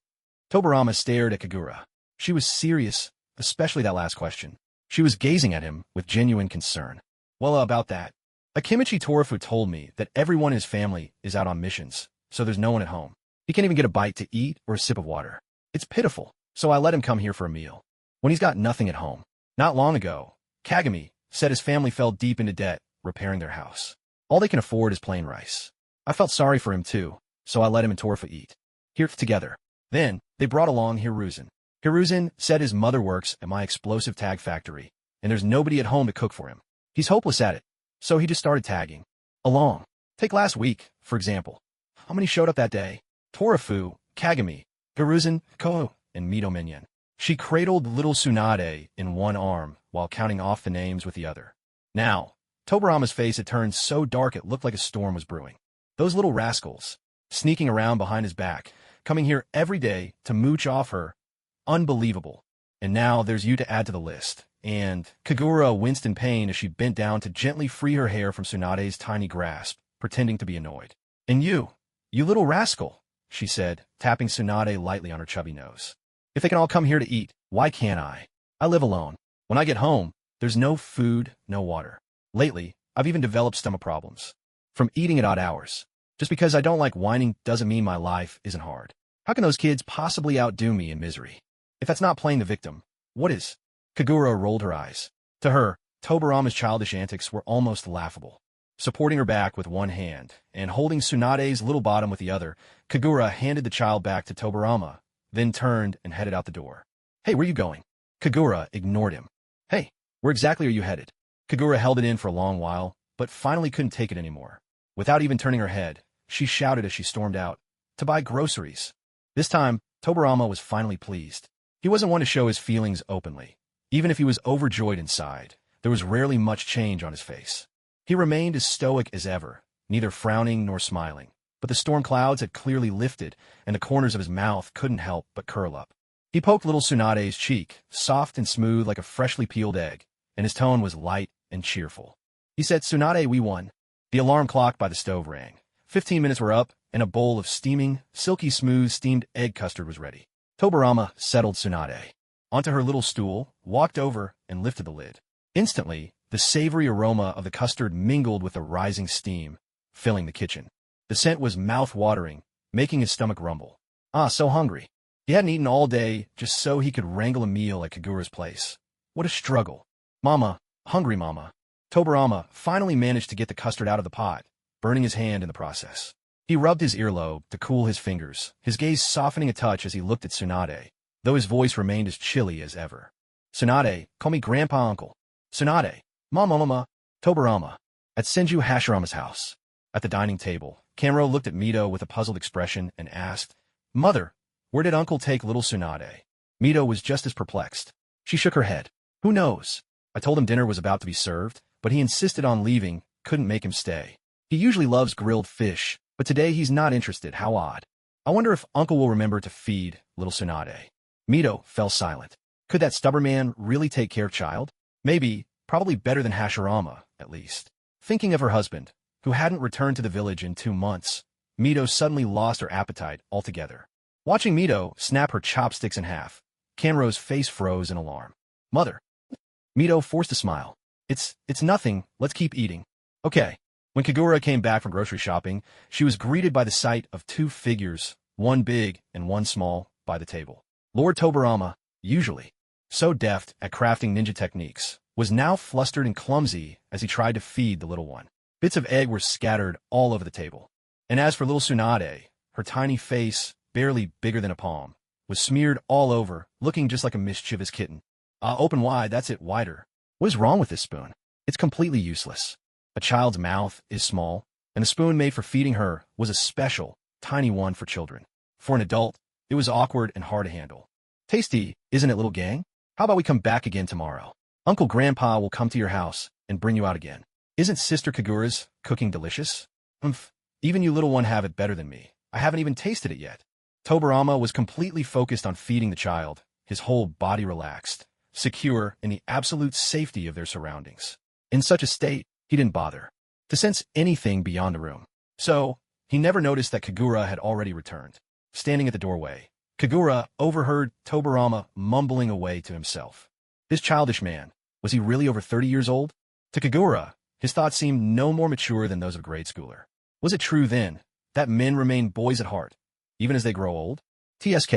Tobarama stared at Kagura. She was serious, especially that last question. She was gazing at him with genuine concern. "Well, about that. Akimichi Torafu told me that everyone in his family is out on missions, so there's no one at home. He can't even get a bite to eat or a sip of water. It's pitiful, so I let him come here for a meal. When he's got nothing at home. Not long ago, Kagami said his family fell deep into debt repairing their house. All they can afford is plain rice. I felt sorry for him too, so I let him and Torafu eat here together. Then, they brought along Hiruzen. Hiruzen said his mother works at my explosive tag factory, and there's nobody at home to cook for him. He's hopeless at it, so he just started tagging along. Take last week, for example. How many showed up that day? Torafu, Kagami, Hiruzen, Ko, and Mito Minion. She cradled little Tsunade in one arm while counting off the names with the other. Now, Tobarama's face had turned so dark it looked like a storm was brewing. Those little rascals, sneaking around behind his back, coming here every day to mooch off her. Unbelievable. And now there's you to add to the list. And Kagura winced in pain as she bent down to gently free her hair from Tsunade's tiny grasp, pretending to be annoyed. "And you little rascal," she said, tapping Tsunade lightly on her chubby nose. "If they can all come here to eat, why can't I? I live alone. When I get home, there's no food, no water. Lately, I've even developed stomach problems from eating at odd hours. Just because I don't like whining doesn't mean my life isn't hard. How can those kids possibly outdo me in misery? If that's not playing the victim, what is?" Kagura rolled her eyes. To her, Tobarama's childish antics were almost laughable. Supporting her back with one hand and holding Tsunade's little bottom with the other, Kagura handed the child back to Tobarama, then turned and headed out the door. "Hey, where are you going?" Kagura ignored him. "Hey, where exactly are you headed?" Kagura held it in for a long while, but finally couldn't take it anymore. Without even turning her head, she shouted as she stormed out, "To buy groceries." This time, Tobarama was finally pleased. He wasn't one to show his feelings openly. Even if he was overjoyed inside, there was rarely much change on his face. He remained as stoic as ever, neither frowning nor smiling. But the storm clouds had clearly lifted, and the corners of his mouth couldn't help but curl up. He poked little Tsunade's cheek, soft and smooth like a freshly peeled egg, and his tone was light and cheerful. He said, "Tsunade, we won." The alarm clock by the stove rang. 15 minutes were up, and a bowl of steaming, silky smooth steamed egg custard was ready. Tobarama settled Tsunade onto her little stool, walked over, and lifted the lid. Instantly, the savory aroma of the custard mingled with the rising steam, filling the kitchen. The scent was mouth-watering, making his stomach rumble. So hungry. He hadn't eaten all day just so he could wrangle a meal at Kagura's place. What a struggle. "Mama, hungry mama." Tobarama finally managed to get the custard out of the pot, burning his hand in the process. He rubbed his earlobe to cool his fingers, his gaze softening a touch as he looked at Tsunade, though his voice remained as chilly as ever. "Tsunade, call me Grandpa Uncle." "Tsunade, Mama, Tobarama." At Senju Hashirama's house. At the dining table, Kamro looked at Mito with a puzzled expression and asked, "Mother, Where did Uncle take little Tsunade? Mito was just as perplexed. She shook her head. Who knows? I told him dinner was about to be served, but he insisted on leaving, couldn't make him stay. He usually loves grilled fish, but today he's not interested. How odd. I wonder if Uncle will remember to feed little Tsunade. Mito fell silent. Could that stubborn man really take care of child? Maybe, probably better than Hashirama, at least. Thinking of her husband, who hadn't returned to the village in 2 months, Mito suddenly lost her appetite altogether. Watching Mito snap her chopsticks in half, Kanro's face froze in alarm. Mother. Mito forced a smile. It's nothing, let's keep eating. Okay. When Kagura came back from grocery shopping, she was greeted by the sight of 2 figures, one big and one small, by the table. Lord Tobarama, usually so deft at crafting ninja techniques, was now flustered and clumsy as he tried to feed the little one. Bits of egg were scattered all over the table. And as for little Tsunade, her tiny face, barely bigger than a palm, was smeared all over, looking just like a mischievous kitten. Open wide, that's it, wider. What is wrong with this spoon? It's completely useless. A child's mouth is small, and the spoon made for feeding her was a special, tiny one for children. For an adult, it was awkward and hard to handle. Tasty, isn't it, little gang? How about we come back again tomorrow? Uncle Grandpa will come to your house and bring you out again. Isn't Sister Kagura's cooking delicious? Even you little one have it better than me. I haven't even tasted it yet. Tobarama was completely focused on feeding the child, his whole body relaxed, secure in the absolute safety of their surroundings. In such a state, he didn't bother to sense anything beyond the room. So, he never noticed that Kagura had already returned. Standing at the doorway, Kagura overheard Tobarama mumbling away to himself. This childish man, was he really over 30 years old? To Kagura, his thoughts seemed no more mature than those of a grade schooler. Was it true then, that men remain boys at heart, even as they grow old? TSK.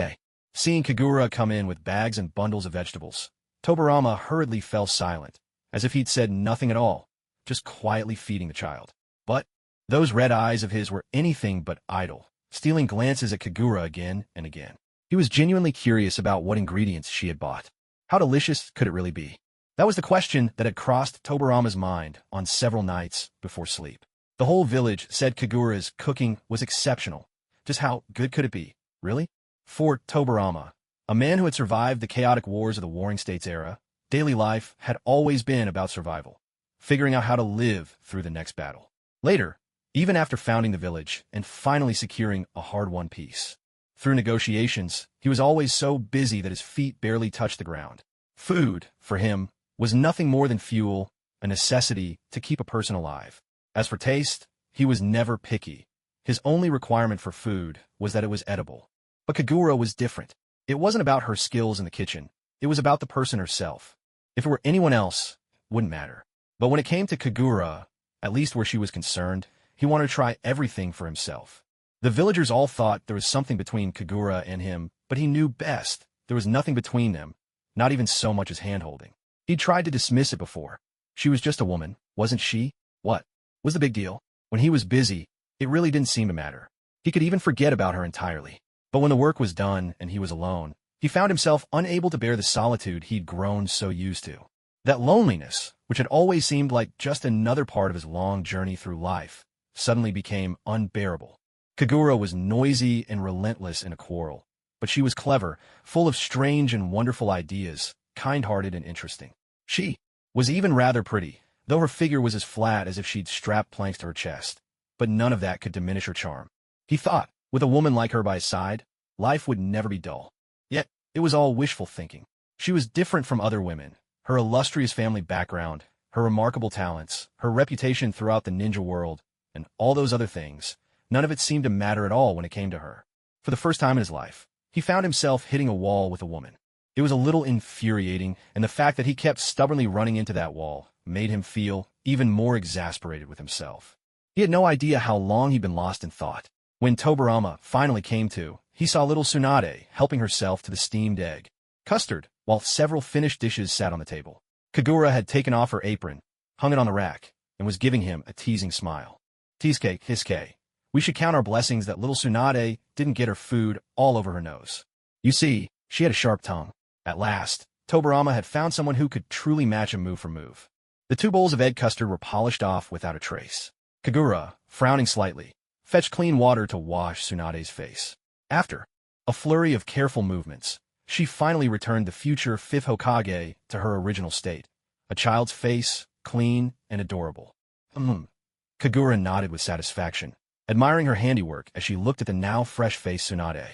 Seeing Kagura come in with bags and bundles of vegetables, Tobarama hurriedly fell silent, as if he'd said nothing at all, just quietly feeding the child. But those red eyes of his were anything but idle, stealing glances at Kagura again and again. He was genuinely curious about what ingredients she had bought. How delicious could it really be? That was the question that had crossed Tobarama's mind on several nights before sleep. The whole village said Kagura's cooking was exceptional. Just how good could it be, really? For Tobarama, a man who had survived the chaotic wars of the Warring States era, daily life had always been about survival, figuring out how to live through the next battle. Later, even after founding the village and finally securing a hard-won peace, through negotiations, he was always so busy that his feet barely touched the ground. Food, for him, was nothing more than fuel, a necessity to keep a person alive. As for taste, he was never picky. His only requirement for food was that it was edible. But Kagura was different. It wasn't about her skills in the kitchen. It was about the person herself. If it were anyone else, it wouldn't matter. But when it came to Kagura, at least where she was concerned, he wanted to try everything for himself. The villagers all thought there was something between Kagura and him, but he knew best. There was nothing between them, not even so much as hand-holding. He'd tried to dismiss it before. She was just a woman, wasn't she? What was the big deal? When he was busy, it really didn't seem to matter. He could even forget about her entirely. But when the work was done and he was alone, he found himself unable to bear the solitude he'd grown so used to. That loneliness, which had always seemed like just another part of his long journey through life, suddenly became unbearable. Kagura was noisy and relentless in a quarrel, but she was clever, full of strange and wonderful ideas, kind-hearted and interesting. She was even rather pretty, though her figure was as flat as if she'd strapped planks to her chest. But none of that could diminish her charm. He thought, with a woman like her by his side, life would never be dull. Yet, it was all wishful thinking. She was different from other women. Her illustrious family background, her remarkable talents, her reputation throughout the ninja world, and all those other things, none of it seemed to matter at all when it came to her. For the first time in his life, he found himself hitting a wall with a woman. It was a little infuriating, and the fact that he kept stubbornly running into that wall made him feel even more exasperated with himself. He had no idea how long he'd been lost in thought. When Tobarama finally came to, he saw little Tsunade helping herself to the steamed egg custard, while several finished dishes sat on the table. Kagura had taken off her apron, hung it on the rack, and was giving him a teasing smile. Teascake, hiske. We should count our blessings that little Tsunade didn't get her food all over her nose. You see, she had a sharp tongue. At last, Tobarama had found someone who could truly match him move for move. The 2 bowls of egg custard were polished off without a trace. Kagura, frowning slightly, fetched clean water to wash Tsunade's face. After, A flurry of careful movements. She finally returned the future 5th Hokage to her original state. A child's face, clean and adorable. Kagura nodded with satisfaction, admiring her handiwork as she looked at the now fresh-faced Tsunade.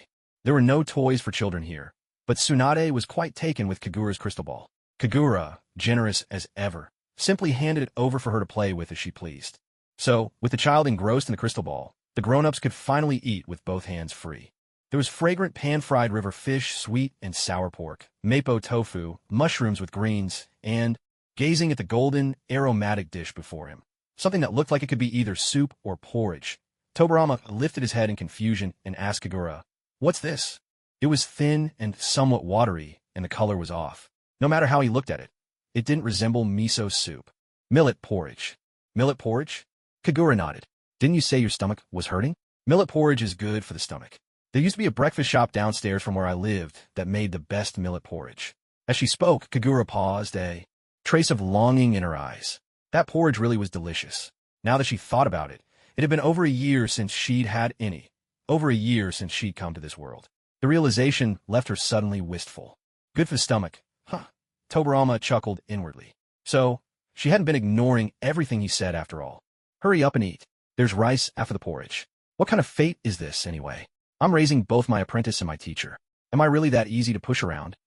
There were no toys for children here, but Tsunade was quite taken with Kagura's crystal ball. Kagura, generous as ever, simply handed it over for her to play with as she pleased. So, with the child engrossed in the crystal ball, the grown-ups could finally eat with both hands free. There was fragrant pan-fried river fish, sweet and sour pork, mapo tofu, mushrooms with greens, and, gazing at the golden, aromatic dish before him, something that looked like it could be either soup or porridge, Tobirama lifted his head in confusion and asked Kagura, "What's this?" It was thin and somewhat watery, and the color was off. No matter how he looked at it, it didn't resemble miso soup. Millet porridge. Millet porridge? Kagura nodded. Didn't you say your stomach was hurting? Millet porridge is good for the stomach. There used to be a breakfast shop downstairs from where I lived that made the best millet porridge. As she spoke, Kagura paused, a trace of longing in her eyes. That porridge really was delicious. Now that she thought about it, it had been over a year since she'd had any. Over a year since she'd come to this world. The realization left her suddenly wistful. Good for the stomach. Huh. Tobirama chuckled inwardly. So, she hadn't been ignoring everything he said after all. Hurry up and eat. There's rice after the porridge. What kind of fate is this, anyway? I'm raising both my apprentice and my teacher. Am I really that easy to push around?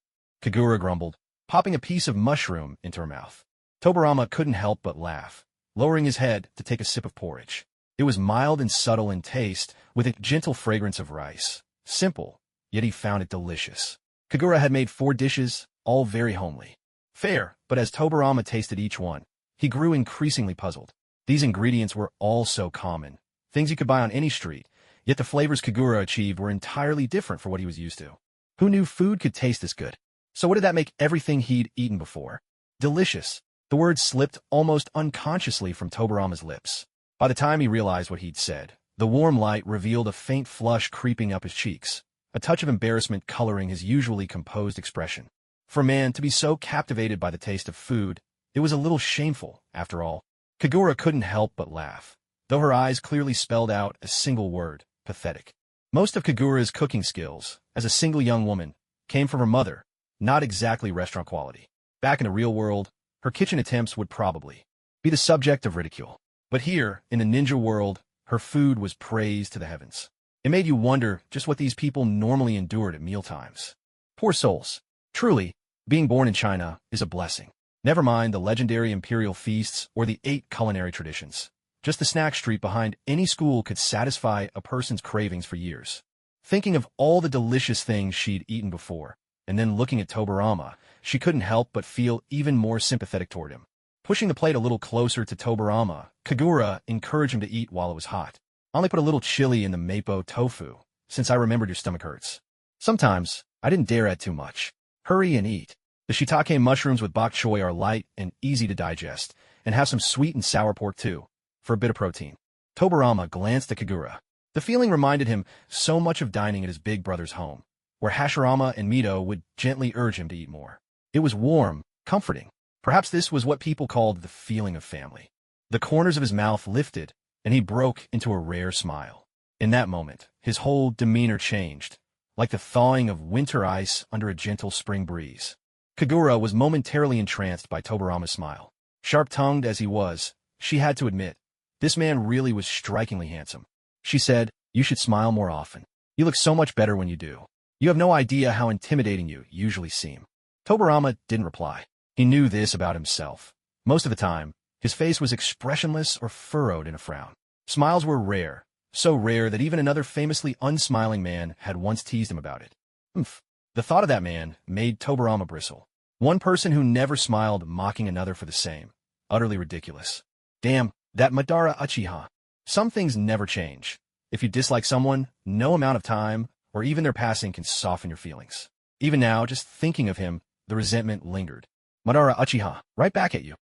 Kagura grumbled, popping a piece of mushroom into her mouth. Tobirama couldn't help but laugh, lowering his head to take a sip of porridge. It was mild and subtle in taste, with a gentle fragrance of rice. Simple, yet he found it delicious. Kagura had made 4 dishes, all very homely. Fair, but as Tobirama tasted each one, he grew increasingly puzzled. These ingredients were all so common, things you could buy on any street, yet the flavors Kagura achieved were entirely different for what he was used to. Who knew food could taste this good? So what did that make everything he'd eaten before? Delicious. The word slipped almost unconsciously from Tobirama's lips. By the time he realized what he'd said, the warm light revealed a faint flush creeping up his cheeks, a touch of embarrassment coloring his usually composed expression. For a man to be so captivated by the taste of food, it was a little shameful, after all. Kagura couldn't help but laugh, though her eyes clearly spelled out a single word, pathetic. Most of Kagura's cooking skills, as a single young woman, came from her mother, not exactly restaurant quality. Back in the real world, her kitchen attempts would probably be the subject of ridicule. But here, in the ninja world, her food was praised to the heavens. It made you wonder just what these people normally endured at mealtimes. Poor souls. Truly, being born in China is a blessing. Never mind the legendary imperial feasts or the 8 culinary traditions. Just the snack street behind any school could satisfy a person's cravings for years. Thinking of all the delicious things she'd eaten before, and then looking at Tobirama, she couldn't help but feel even more sympathetic toward him. Pushing the plate a little closer to Tobirama, Kagura encouraged him to eat while it was hot. I only put a little chili in the mapo tofu, since I remembered your stomach hurts. Sometimes, I didn't dare add too much. Hurry and eat. The shiitake mushrooms with bok choy are light and easy to digest, and have some sweet and sour pork too, for a bit of protein. Tobirama glanced at Kagura. The feeling reminded him so much of dining at his big brother's home, where Hashirama and Mito would gently urge him to eat more. It was warm, comforting. Perhaps this was what people called the feeling of family. The corners of his mouth lifted, and he broke into a rare smile. In that moment, his whole demeanor changed, like the thawing of winter ice under a gentle spring breeze. Kagura was momentarily entranced by Tobirama's smile. Sharp-tongued as he was, she had to admit, this man really was strikingly handsome. She said, "You should smile more often. You look so much better when you do. You have no idea how intimidating you usually seem." Tobirama didn't reply. He knew this about himself. Most of the time, his face was expressionless or furrowed in a frown. Smiles were rare, so rare that even another famously unsmiling man had once teased him about it. The thought of that man made Tobirama bristle. One person who never smiled mocking another for the same. Utterly ridiculous. Damn, that Madara Uchiha. Some things never change. If you dislike someone, no amount of time, or even their passing can soften your feelings. Even now, just thinking of him, the resentment lingered. Madara Uchiha, right back at you.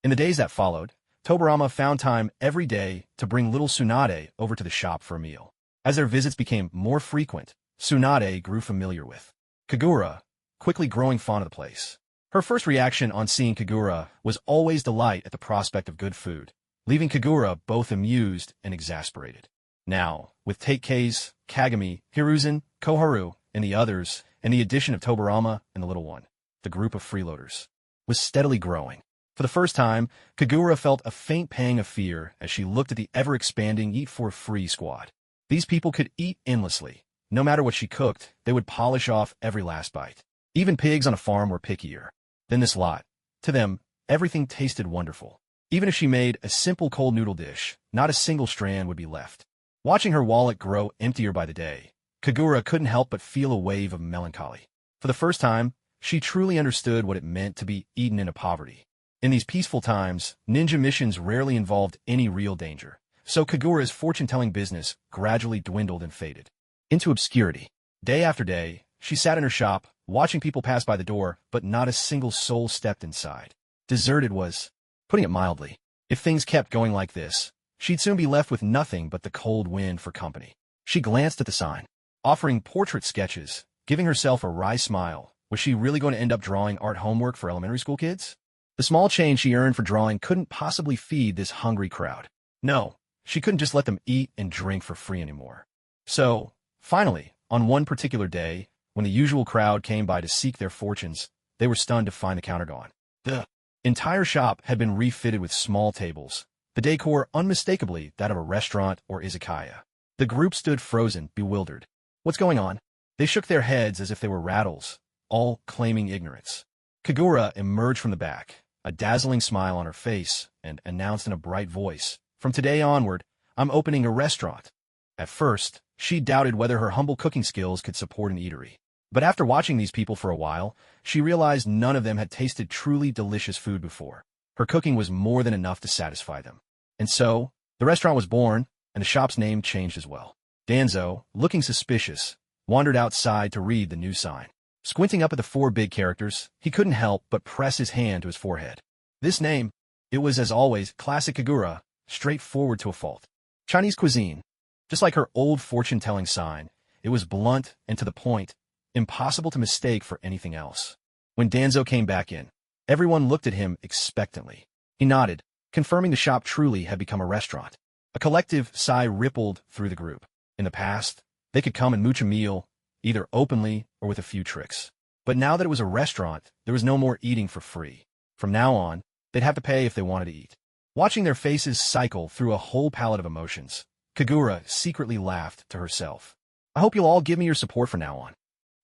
In the days that followed, Tobirama found time every day to bring little Tsunade over to the shop for a meal. As their visits became more frequent, Tsunade grew familiar with Kagura, quickly growing fond of the place. Her first reaction on seeing Kagura was always delight at the prospect of good food, leaving Kagura both amused and exasperated. Now, with Take-K's, Kagami, Hiruzen, Koharu, and the others, and the addition of Tobarama and the little one, the group of freeloaders was steadily growing. For the first time, Kagura felt a faint pang of fear as she looked at the ever-expanding Eat for Free squad. These people could eat endlessly. No matter what she cooked, they would polish off every last bite. Even pigs on a farm were pickier than this lot. To them, everything tasted wonderful. Even if she made a simple cold noodle dish, not a single strand would be left. Watching her wallet grow emptier by the day, Kagura couldn't help but feel a wave of melancholy. For the first time, she truly understood what it meant to be eaten into poverty. In these peaceful times, ninja missions rarely involved any real danger, so Kagura's fortune-telling business gradually dwindled and faded into obscurity. Day after day, she sat in her shop, watching people pass by the door, but not a single soul stepped inside. Deserted was, putting it mildly. If things kept going like this, she'd soon be left with nothing but the cold wind for company. She glanced at the sign, offering portrait sketches, giving herself a wry smile. Was she really going to end up drawing art homework for elementary school kids? The small change she earned for drawing couldn't possibly feed this hungry crowd. No, she couldn't just let them eat and drink for free anymore. So, finally, on one particular day, when the usual crowd came by to seek their fortunes, they were stunned to find the counter gone. The entire shop had been refitted with small tables, the decor unmistakably that of a restaurant or izakaya. The group stood frozen, bewildered. What's going on? They shook their heads as if they were rattles, all claiming ignorance. Kagura emerged from the back, a dazzling smile on her face, and announced in a bright voice, "From today onward, I'm opening a restaurant." At first, she doubted whether her humble cooking skills could support an eatery. But after watching these people for a while, she realized none of them had tasted truly delicious food before. Her cooking was more than enough to satisfy them. And so, the restaurant was born, and the shop's name changed as well. Danzo, looking suspicious, wandered outside to read the new sign. Squinting up at the four big characters, he couldn't help but press his hand to his forehead. This name, it was as always classic Kagura, straightforward to a fault. Chinese cuisine. Just like her old fortune-telling sign, it was blunt and to the point, impossible to mistake for anything else. When Danzo came back in, everyone looked at him expectantly. He nodded, confirming the shop truly had become a restaurant. A collective sigh rippled through the group. In the past, they could come and mooch a meal, either openly or with a few tricks. But now that it was a restaurant, there was no more eating for free. From now on, they'd have to pay if they wanted to eat. Watching their faces cycle through a whole palette of emotions, Kagura secretly laughed to herself. "I hope you'll all give me your support from now on."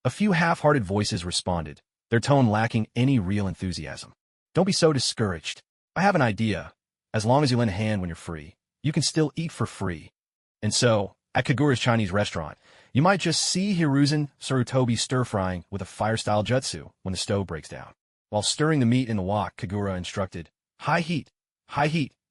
A few half-hearted voices responded, their tone lacking any real enthusiasm. "Don't be so discouraged. I have an idea. As long as you lend a hand when you're free, you can still eat for free." And so, at Kagura's Chinese restaurant, you might just see Hiruzen Sarutobi stir-frying with a fire-style jutsu when the stove breaks down. While stirring the meat in the wok, Kagura instructed, high heat,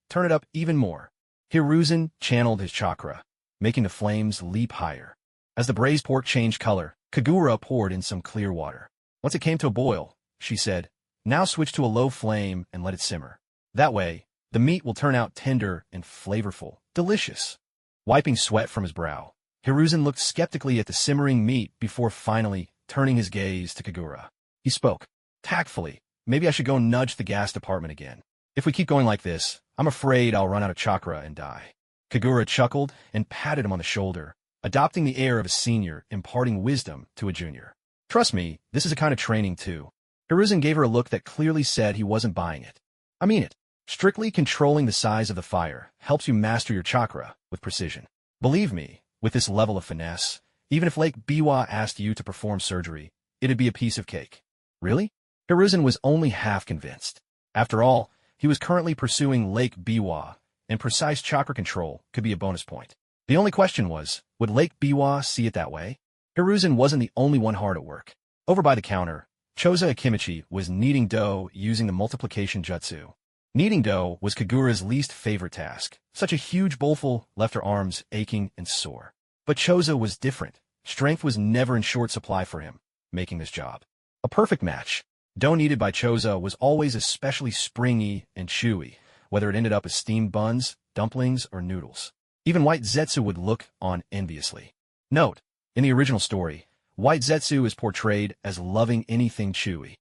turn it up even more." Hiruzen channeled his chakra, making the flames leap higher. As the braised pork changed color, Kagura poured in some clear water. Once it came to a boil, she said, "Now switch to a low flame and let it simmer. That way, the meat will turn out tender and flavorful, delicious." Wiping sweat from his brow, Hiruzen looked skeptically at the simmering meat before finally turning his gaze to Kagura. He spoke, tactfully, "Maybe I should go nudge the gas department again. If we keep going like this, I'm afraid I'll run out of chakra and die." Kagura chuckled and patted him on the shoulder, adopting the air of a senior, imparting wisdom to a junior. "Trust me, this is a kind of training too." Hiruzen gave her a look that clearly said he wasn't buying it. "I mean it. Strictly controlling the size of the fire helps you master your chakra with precision. Believe me, with this level of finesse, even if Lake Biwa asked you to perform surgery, it'd be a piece of cake." "Really?" Hiruzen was only half convinced. After all, he was currently pursuing Lake Biwa, and precise chakra control could be a bonus point. The only question was, would Lake Biwa see it that way? Hiruzen wasn't the only one hard at work. Over by the counter, Choza Akimichi was kneading dough using the multiplication jutsu. Kneading dough was Kagura's least favorite task. Such a huge bowlful left her arms aching and sore. But Choza was different. Strength was never in short supply for him, making this job a perfect match. Dough kneaded by Choza was always especially springy and chewy, whether it ended up as steamed buns, dumplings, or noodles. Even White Zetsu would look on enviously. Note, in the original story, White Zetsu is portrayed as loving anything chewy.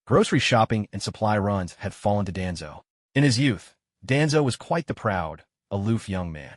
Grocery shopping and supply runs had fallen to Danzo. In his youth, Danzo was quite the proud, aloof young man.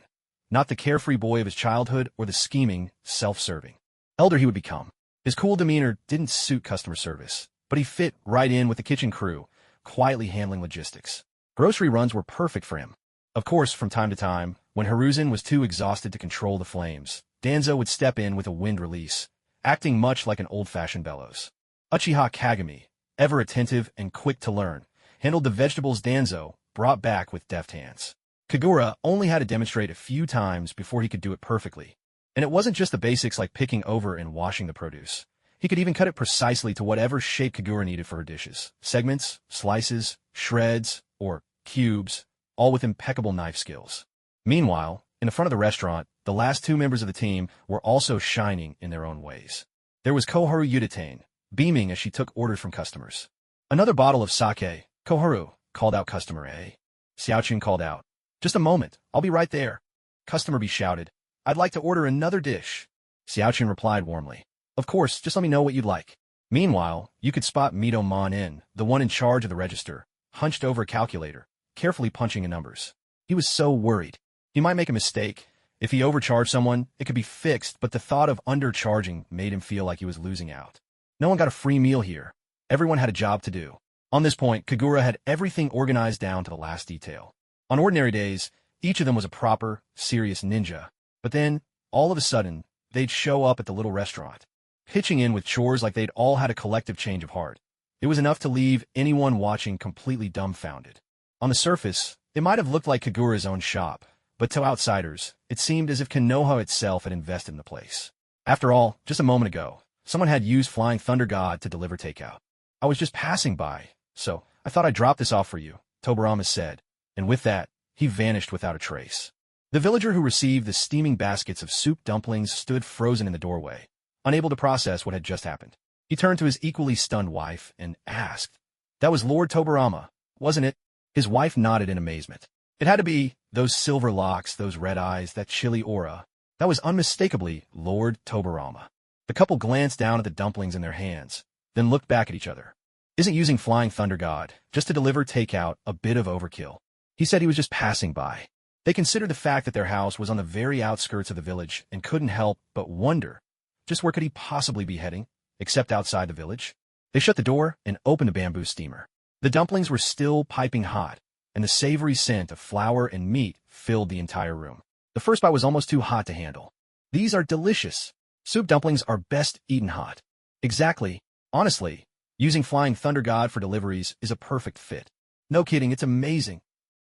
not the carefree boy of his childhood or the scheming, self-serving elder he would become. His cool demeanor didn't suit customer service, but he fit right in with the kitchen crew, quietly handling logistics. Grocery runs were perfect for him. Of course, from time to time, when Hiruzen was too exhausted to control the flames, Danzo would step in with a wind release, acting much like an old-fashioned bellows. Uchiha Kagami, ever attentive and quick to learn, handled the vegetables Danzo brought back with deft hands. Kagura only had to demonstrate a few times before he could do it perfectly. And it wasn't just the basics like picking over and washing the produce. He could even cut it precisely to whatever shape Kagura needed for her dishes. Segments, slices, shreds, or cubes, all with impeccable knife skills. Meanwhile, in the front of the restaurant, the last two members of the team were also shining in their own ways. There was Koharu Yuditane, beaming as she took orders from customers. Another bottle of sake, Koharu, called out customer A. Xiaochun called out, "Just a moment, I'll be right there." Customer B shouted, "I'd like to order another dish." Xiaochun replied warmly, "Of course, just let me know what you'd like." Meanwhile, you could spot Mito Man, the one in charge of the register, hunched over a calculator, carefully punching in numbers. He was so worried. He might make a mistake. If he overcharged someone, it could be fixed, but the thought of undercharging made him feel like he was losing out. No one got a free meal here. Everyone had a job to do. On this point, Kagura had everything organized down to the last detail. On ordinary days, each of them was a proper, serious ninja. But then, all of a sudden, they'd show up at the little restaurant, pitching in with chores like they'd all had a collective change of heart. It was enough to leave anyone watching completely dumbfounded. On the surface, it might have looked like Kagura's own shop, but to outsiders, it seemed as if Konoha itself had invested in the place. After all, just a moment ago, someone had used Flying Thunder God to deliver takeout. "I was just passing by, so I thought I'd drop this off for you," Tobarama said, and with that, he vanished without a trace. The villager who received the steaming baskets of soup dumplings stood frozen in the doorway, unable to process what had just happened. He turned to his equally stunned wife and asked, "That was Lord Tobarama, wasn't it?" His wife nodded in amazement. It had to be. Those silver locks, those red eyes, that chilly aura. That was unmistakably Lord Tobarama. The couple glanced down at the dumplings in their hands, then looked back at each other. Isn't using Flying Thunder God just to deliver takeout a bit of overkill? He said he was just passing by. They considered the fact that their house was on the very outskirts of the village and couldn't help but wonder, just where could he possibly be heading, except outside the village? They shut the door and opened the bamboo steamer. The dumplings were still piping hot, and the savory scent of flour and meat filled the entire room. The first bite was almost too hot to handle. These are delicious. Soup dumplings are best eaten hot. Exactly. Honestly, using Flying Thunder God for deliveries is a perfect fit. No kidding, it's amazing.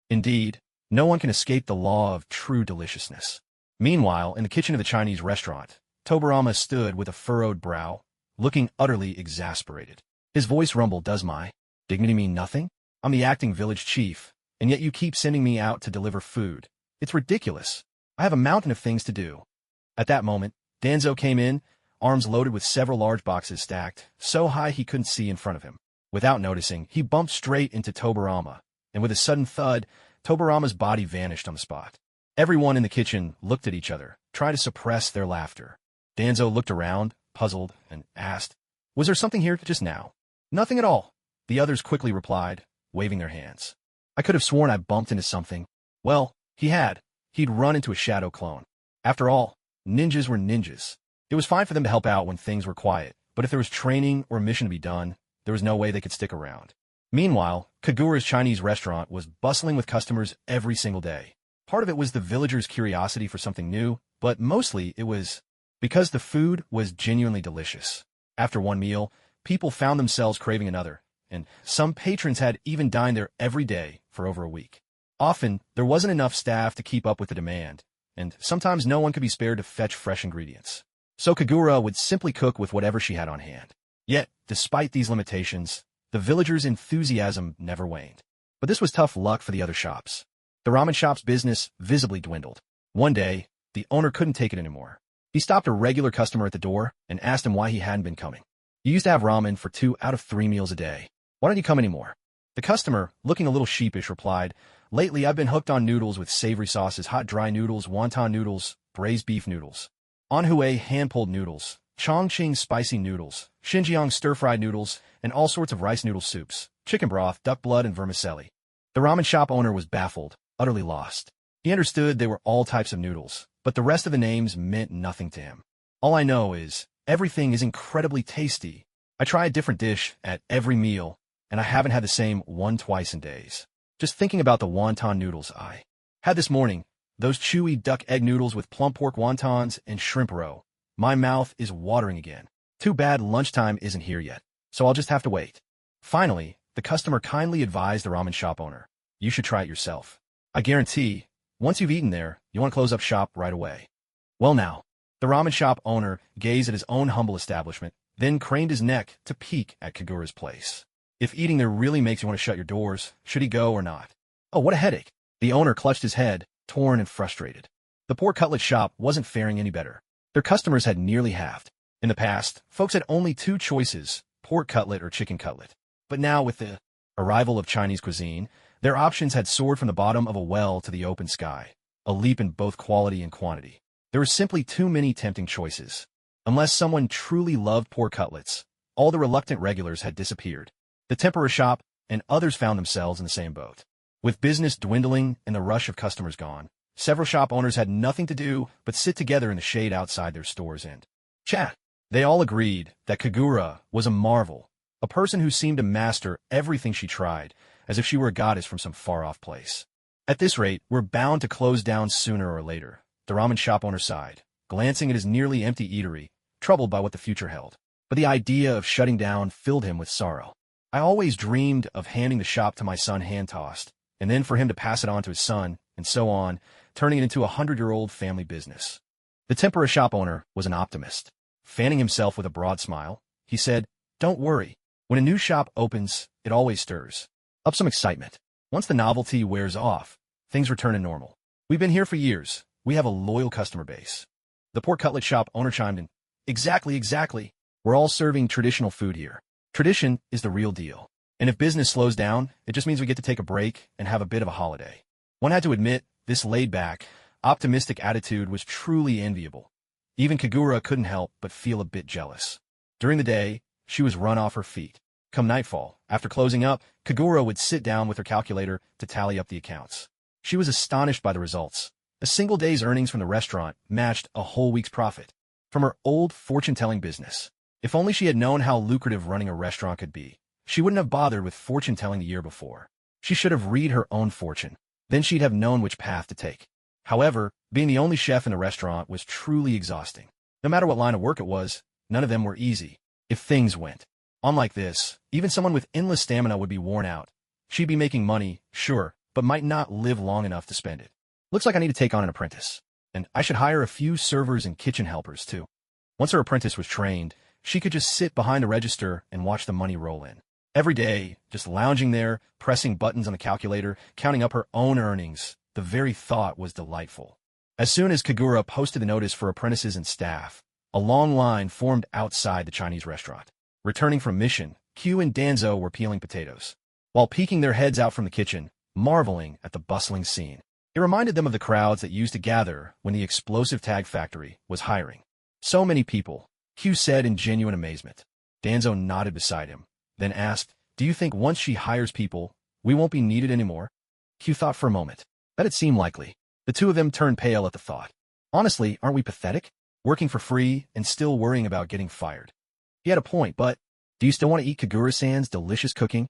Indeed, no one can escape the law of true deliciousness. Meanwhile, in the kitchen of the Chinese restaurant, Tobarama stood with a furrowed brow, looking utterly exasperated. His voice rumbled, "Does my dignity mean nothing? I'm the acting village chief, and yet you keep sending me out to deliver food. It's ridiculous. I have a mountain of things to do." At that moment, Danzo came in, arms loaded with several large boxes stacked, so high he couldn't see in front of him. Without noticing, he bumped straight into Tobarama, and with a sudden thud, Tobarama's body vanished on the spot. Everyone in the kitchen looked at each other, trying to suppress their laughter. Danzo looked around, puzzled, and asked, "Was there something here just now?" "Nothing at all," the others quickly replied, waving their hands. "I could have sworn I bumped into something." Well, he had. He'd run into a shadow clone. After all, ninjas were ninjas. It was fine for them to help out when things were quiet, but if there was training or a mission to be done, there was no way they could stick around. Meanwhile, Kagura's Chinese restaurant was bustling with customers every single day. Part of it was the villagers' curiosity for something new, but mostly it was because the food was genuinely delicious. After one meal, people found themselves craving another, and some patrons had even dined there every day for over a week. Often, there wasn't enough staff to keep up with the demand, and sometimes no one could be spared to fetch fresh ingredients. So Kagura would simply cook with whatever she had on hand. Yet, despite these limitations, the villagers' enthusiasm never waned. But this was tough luck for the other shops. The ramen shop's business visibly dwindled. One day, the owner couldn't take it anymore. He stopped a regular customer at the door and asked him why he hadn't been coming. "You used to have ramen for 2 out of 3 meals a day. Why don't you come anymore?" The customer, looking a little sheepish, replied, "Lately I've been hooked on noodles with savory sauces, hot dry noodles, wonton noodles, braised beef noodles, Anhui hand-pulled noodles, Chongqing spicy noodles, Xinjiang stir-fried noodles, and all sorts of rice noodle soups, chicken broth, duck blood, and vermicelli." The ramen shop owner was baffled, utterly lost. He understood they were all types of noodles, but the rest of the names meant nothing to him. All I know is, everything is incredibly tasty. I try a different dish at every meal, and I haven't had the same one twice in days. Just thinking about the wonton noodles I had this morning, those chewy duck egg noodles with plum pork wontons and shrimp roe, my mouth is watering again. Too bad lunchtime isn't here yet, so I'll just have to wait. Finally, the customer kindly advised the ramen shop owner, you should try it yourself. I guarantee, once you've eaten there, you want to close up shop right away. Well now, the ramen shop owner gazed at his own humble establishment, then craned his neck to peek at Kagura's place. If eating there really makes you want to shut your doors, should he go or not? Oh, what a headache. The owner clutched his head, torn and frustrated. The pork cutlet shop wasn't faring any better. Their customers had nearly halved. In the past, folks had only two choices, pork cutlet or chicken cutlet. But now with the arrival of Chinese cuisine, their options had soared from the bottom of a well to the open sky, a leap in both quality and quantity. There were simply too many tempting choices. Unless someone truly loved pork cutlets, all the reluctant regulars had disappeared. The tempura shop and others found themselves in the same boat. With business dwindling and the rush of customers gone, several shop owners had nothing to do but sit together in the shade outside their stores and chat. They all agreed that Kagura was a marvel, a person who seemed to master everything she tried, as if she were a goddess from some far-off place. At this rate, we're bound to close down sooner or later, the ramen shop owner sighed, glancing at his nearly empty eatery, troubled by what the future held. But the idea of shutting down filled him with sorrow. I always dreamed of handing the shop to my son hand-tossed, and then for him to pass it on to his son, and so on, turning it into a 100-year-old family business. The tempura shop owner was an optimist. Fanning himself with a broad smile, he said, don't worry. When a new shop opens, it always stirs up some excitement. Once the novelty wears off, things return to normal. We've been here for years. We have a loyal customer base. The pork cutlet shop owner chimed in, Exactly. We're all serving traditional food here. Tradition is the real deal. And if business slows down, it just means we get to take a break and have a bit of a holiday. One had to admit, this laid-back, optimistic attitude was truly enviable. Even Kagura couldn't help but feel a bit jealous. During the day, she was run off her feet. Come nightfall, after closing up, Kagura would sit down with her calculator to tally up the accounts. She was astonished by the results. A single day's earnings from the restaurant matched a whole week's profit from her old fortune-telling business. If only she had known how lucrative running a restaurant could be, she wouldn't have bothered with fortune-telling the year before. She should have read her own fortune. Then she'd have known which path to take. However, being the only chef in the restaurant was truly exhausting. No matter what line of work it was, none of them were easy. If things went on like this, even someone with endless stamina would be worn out. She'd be making money, sure, but might not live long enough to spend it. Looks like I need to take on an apprentice. And I should hire a few servers and kitchen helpers, too. Once her apprentice was trained, she could just sit behind the register and watch the money roll in. Every day, just lounging there, pressing buttons on the calculator, counting up her own earnings. The very thought was delightful. As soon as Kagura posted the notice for apprentices and staff, a long line formed outside the Chinese restaurant. Returning from mission, Q and Danzo were peeling potatoes, while peeking their heads out from the kitchen, marveling at the bustling scene. It reminded them of the crowds that used to gather when the explosive tag factory was hiring. So many people, Q said in genuine amazement. Danzo nodded beside him, then asked, do you think once she hires people, we won't be needed anymore? Q thought for a moment. That'd seem likely. The two of them turned pale at the thought. Honestly, aren't we pathetic? Working for free and still worrying about getting fired. He had a point, but do you still want to eat Kagura-san's delicious cooking?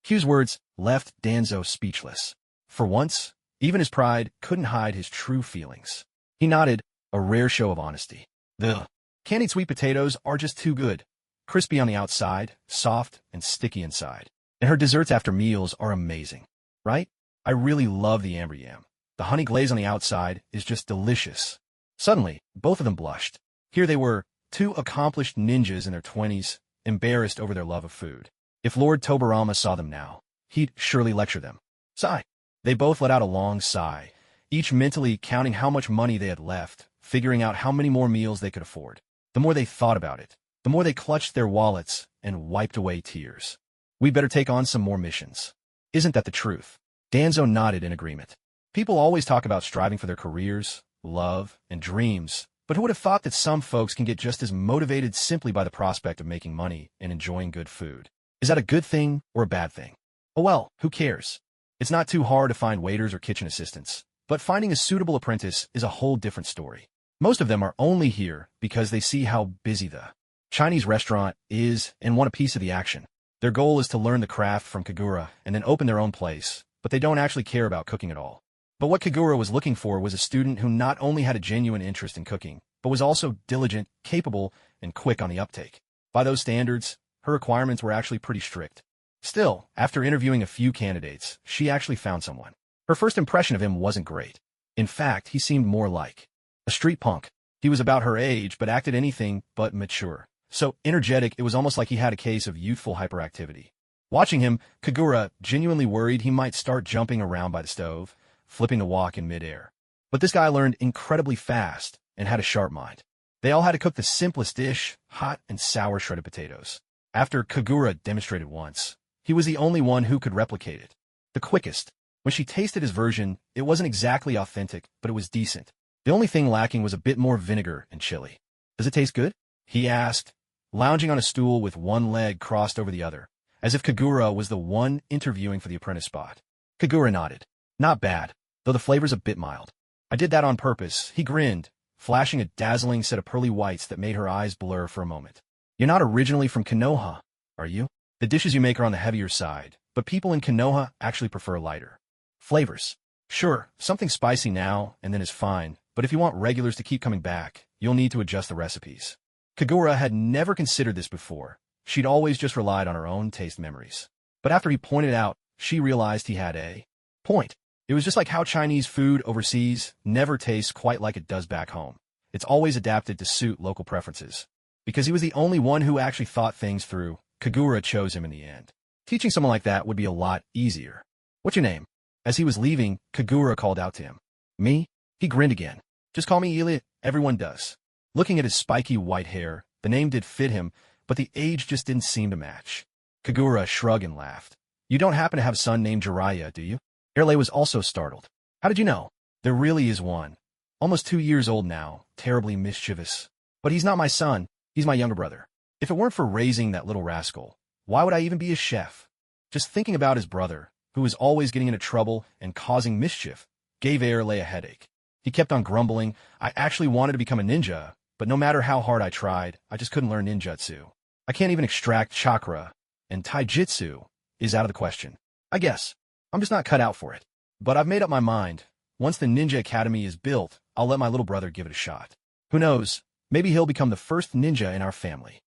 Q's words left Danzo speechless. For once, even his pride couldn't hide his true feelings. He nodded, a rare show of honesty. The candied sweet potatoes are just too good. Crispy on the outside, soft and sticky inside. And her desserts after meals are amazing. Right? I really love the amber yam. The honey glaze on the outside is just delicious. Suddenly, both of them blushed. Here they were, two accomplished ninjas in their 20s, embarrassed over their love of food. If Lord Tobarama saw them now, he'd surely lecture them. Sigh. They both let out a long sigh, each mentally counting how much money they had left, figuring out how many more meals they could afford. The more they thought about it, the more they clutched their wallets and wiped away tears. We better take on some more missions. Isn't that the truth? Danzo nodded in agreement. People always talk about striving for their careers, love, and dreams, but who would have thought that some folks can get just as motivated simply by the prospect of making money and enjoying good food? Is that a good thing or a bad thing? Oh well, who cares? It's not too hard to find waiters or kitchen assistants. But finding a suitable apprentice is a whole different story. Most of them are only here because they see how busy the Chinese restaurant is and want a piece of the action. Their goal is to learn the craft from Kagura and then open their own place, but they don't actually care about cooking at all. But what Kagura was looking for was a student who not only had a genuine interest in cooking, but was also diligent, capable, and quick on the uptake. By those standards, her requirements were actually pretty strict. Still, after interviewing a few candidates, she actually found someone. Her first impression of him wasn't great. In fact, he seemed more like a street punk. He was about her age, but acted anything but mature. So energetic, it was almost like he had a case of youthful hyperactivity. Watching him, Kagura genuinely worried he might start jumping around by the stove, flipping the wok in midair. But this guy learned incredibly fast and had a sharp mind. They all had to cook the simplest dish, hot and sour shredded potatoes. After Kagura demonstrated once, he was the only one who could replicate it. The quickest. When she tasted his version, it wasn't exactly authentic, but it was decent. The only thing lacking was a bit more vinegar and chili. "Does it taste good?" he asked, lounging on a stool with one leg crossed over the other, as if Kagura was the one interviewing for the apprentice spot. Kagura nodded. "Not bad, though the flavor's a bit mild. I did that on purpose." He grinned, flashing a dazzling set of pearly whites that made her eyes blur for a moment. "You're not originally from Konoha, are you? The dishes you make are on the heavier side, but people in Konoha actually prefer lighter flavors. Sure, something spicy now and then is fine, but if you want regulars to keep coming back, you'll need to adjust the recipes." Kagura had never considered this before. She'd always just relied on her own taste memories. But after he pointed out, she realized he had a point. It was just like how Chinese food overseas never tastes quite like it does back home. It's always adapted to suit local preferences. Because he was the only one who actually thought things through, Kagura chose him in the end. Teaching someone like that would be a lot easier. "What's your name?" As he was leaving, Kagura called out to him. "Me?" He grinned again. "Just call me Ili, everyone does." Looking at his spiky white hair, the name did fit him, but the age just didn't seem to match. Kagura shrugged and laughed. "You don't happen to have a son named Jiraiya, do you?" Erle was also startled. "How did you know?" "There really is one. Almost 2 years old now, terribly mischievous. But he's not my son, he's my younger brother. If it weren't for raising that little rascal, why would I even be his chef?" Just thinking about his brother, who was always getting into trouble and causing mischief, gave Erle a headache. He kept on grumbling, "I actually wanted to become a ninja, but no matter how hard I tried, I just couldn't learn ninjutsu. I can't even extract chakra, and taijutsu is out of the question. I guess I'm just not cut out for it. But I've made up my mind. Once the Ninja Academy is built, I'll let my little brother give it a shot. Who knows, maybe he'll become the first ninja in our family."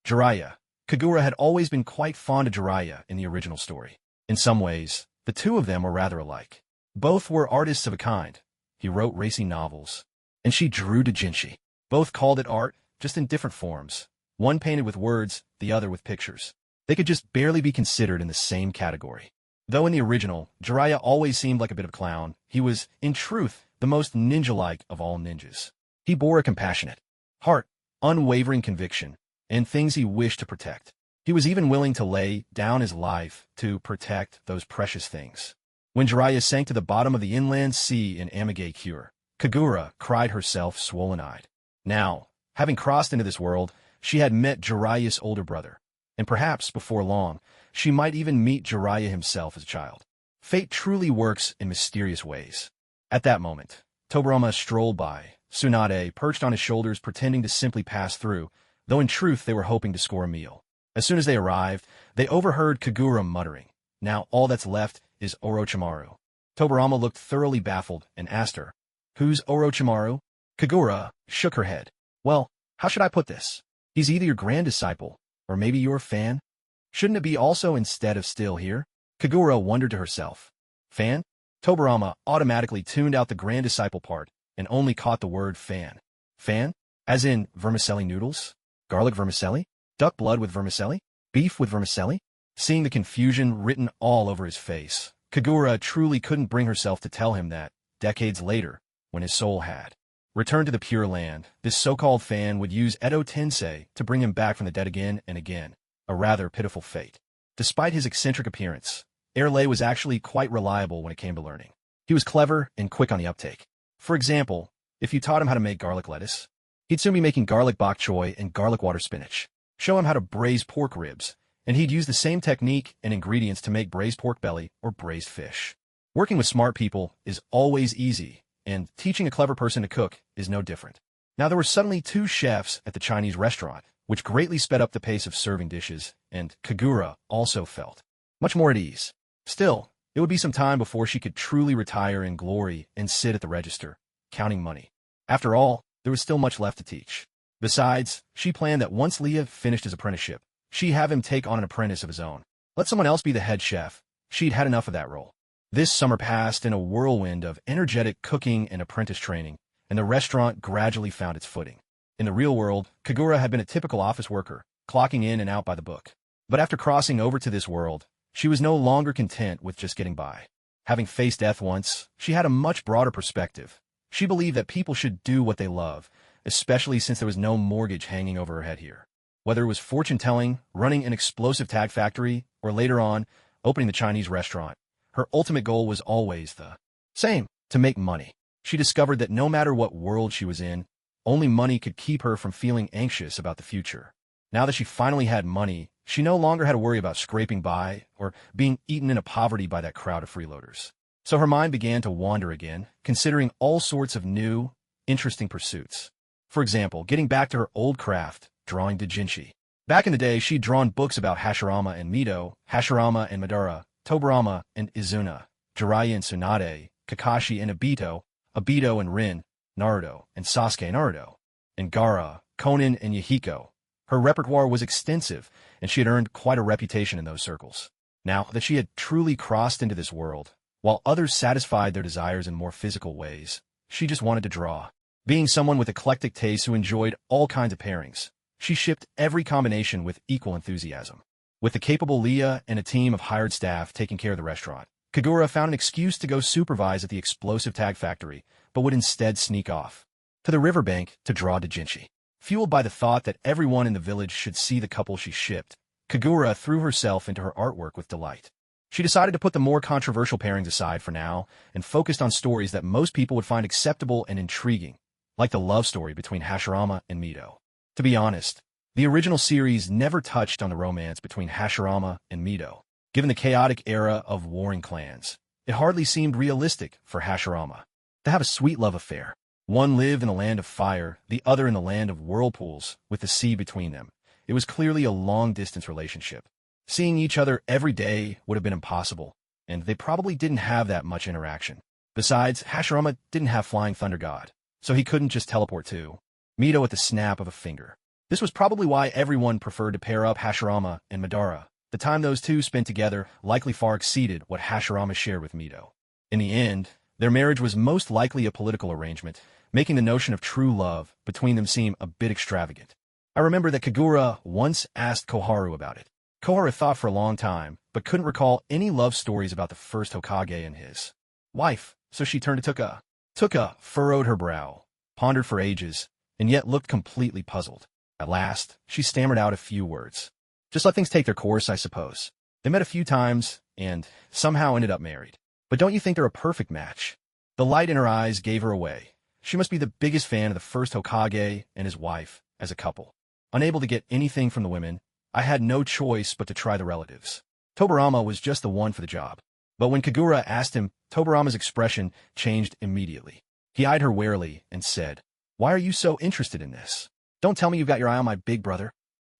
Jiraiya. Kagura had always been quite fond of Jiraiya in the original story. In some ways, the two of them were rather alike. Both were artists of a kind. He wrote racy novels, and she drew doujinshi. Both called it art, just in different forms. One painted with words, the other with pictures. They could just barely be considered in the same category. Though in the original, Jiraiya always seemed like a bit of a clown, he was, in truth, the most ninja-like of all ninjas. He bore a compassionate heart, unwavering conviction, and things he wished to protect. He was even willing to lay down his life to protect those precious things. When Jiraiya sank to the bottom of the inland sea in Amage Cure, Kagura cried herself swollen-eyed. Now, having crossed into this world, she had met Jiraiya's older brother, and perhaps, before long, she might even meet Jiraiya himself as a child. Fate truly works in mysterious ways. At that moment, Tobirama strolled by, Tsunade perched on his shoulders pretending to simply pass through, though in truth they were hoping to score a meal. As soon as they arrived, they overheard Kagura muttering, "Now all that's left is Orochimaru." Tobirama looked thoroughly baffled and asked her, "Who's Orochimaru?" Kagura shook her head. "Well, how should I put this? He's either your grand disciple, or maybe your fan? Shouldn't it be also instead of still here?" Kagura wondered to herself. Fan? Tobirama automatically tuned out the grand disciple part and only caught the word fan. Fan? As in vermicelli noodles? Garlic vermicelli? Duck blood with vermicelli? Beef with vermicelli? Seeing the confusion written all over his face, Kagura truly couldn't bring herself to tell him that, decades later, when his soul had returned to the Pure Land, this so-called fan would use Edo Tensei to bring him back from the dead again and again, a rather pitiful fate. Despite his eccentric appearance, Erle was actually quite reliable when it came to learning. He was clever and quick on the uptake. For example, if you taught him how to make garlic lettuce, he'd soon be making garlic bok choy and garlic water spinach. Show him how to braise pork ribs, and he'd use the same technique and ingredients to make braised pork belly or braised fish. Working with smart people is always easy, and teaching a clever person to cook is no different. Now there were suddenly 2 chefs at the Chinese restaurant, which greatly sped up the pace of serving dishes, and Kagura also felt much more at ease. Still, it would be some time before she could truly retire in glory and sit at the register, counting money. After all, there was still much left to teach. Besides, she planned that once Leah finished his apprenticeship, she'd have him take on an apprentice of his own. Let someone else be the head chef. She'd had enough of that role. This summer passed in a whirlwind of energetic cooking and apprentice training, and the restaurant gradually found its footing. In the real world, Kagura had been a typical office worker, clocking in and out by the book. But after crossing over to this world, she was no longer content with just getting by. Having faced death once, she had a much broader perspective. She believed that people should do what they love, especially since there was no mortgage hanging over her head here. Whether it was fortune-telling, running an explosive tag factory, or later on, opening the Chinese restaurant, her ultimate goal was always the same: to make money. She discovered that no matter what world she was in, only money could keep her from feeling anxious about the future. Now that she finally had money, she no longer had to worry about scraping by or being eaten into poverty by that crowd of freeloaders. So her mind began to wander again, considering all sorts of new, interesting pursuits. For example, getting back to her old craft, drawing doujinshi. Back in the day, she'd drawn books about Hashirama and Mito, Hashirama and Madara, Tobirama and Izuna, Jiraiya and Tsunade, Kakashi and Obito, Obito and Rin, Naruto and Sasuke and Naruto, and Gaara, Conan and Yahiko. Her repertoire was extensive, and she had earned quite a reputation in those circles. Now that she had truly crossed into this world, while others satisfied their desires in more physical ways, she just wanted to draw. Being someone with eclectic tastes who enjoyed all kinds of pairings, she shipped every combination with equal enthusiasm. With the capable Leah and a team of hired staff taking care of the restaurant, Kagura found an excuse to go supervise at the explosive tag factory, but would instead sneak off to the riverbank to draw doujinshi. Fueled by the thought that everyone in the village should see the couple she shipped, Kagura threw herself into her artwork with delight. She decided to put the more controversial pairings aside for now and focused on stories that most people would find acceptable and intriguing, like the love story between Hashirama and Mito. To be honest, the original series never touched on the romance between Hashirama and Mito. Given the chaotic era of warring clans, it hardly seemed realistic for Hashirama to have a sweet love affair. One lived in the land of fire, the other in the land of whirlpools, with the sea between them. It was clearly a long-distance relationship. Seeing each other every day would have been impossible, and they probably didn't have that much interaction. Besides, Hashirama didn't have Flying Thunder God, so he couldn't just teleport to Mito at the snap of a finger. This was probably why everyone preferred to pair up Hashirama and Madara. The time those two spent together likely far exceeded what Hashirama shared with Mito. In the end, their marriage was most likely a political arrangement, making the notion of true love between them seem a bit extravagant. I remember that Kagura once asked Koharu about it. Koharu thought for a long time, but couldn't recall any love stories about the first Hokage and his wife, so she turned to Tuka. Tuka furrowed her brow, pondered for ages, and yet looked completely puzzled. At last, she stammered out a few words. Just let things take their course, I suppose. They met a few times, and somehow ended up married. But don't you think they're a perfect match? The light in her eyes gave her away. She must be the biggest fan of the first Hokage and his wife as a couple. Unable to get anything from the women, I had no choice but to try the relatives. Tobirama was just the one for the job. But when Kagura asked him, Tobirama's expression changed immediately. He eyed her warily and said, "Why are you so interested in this? Don't tell me you've got your eye on my big brother.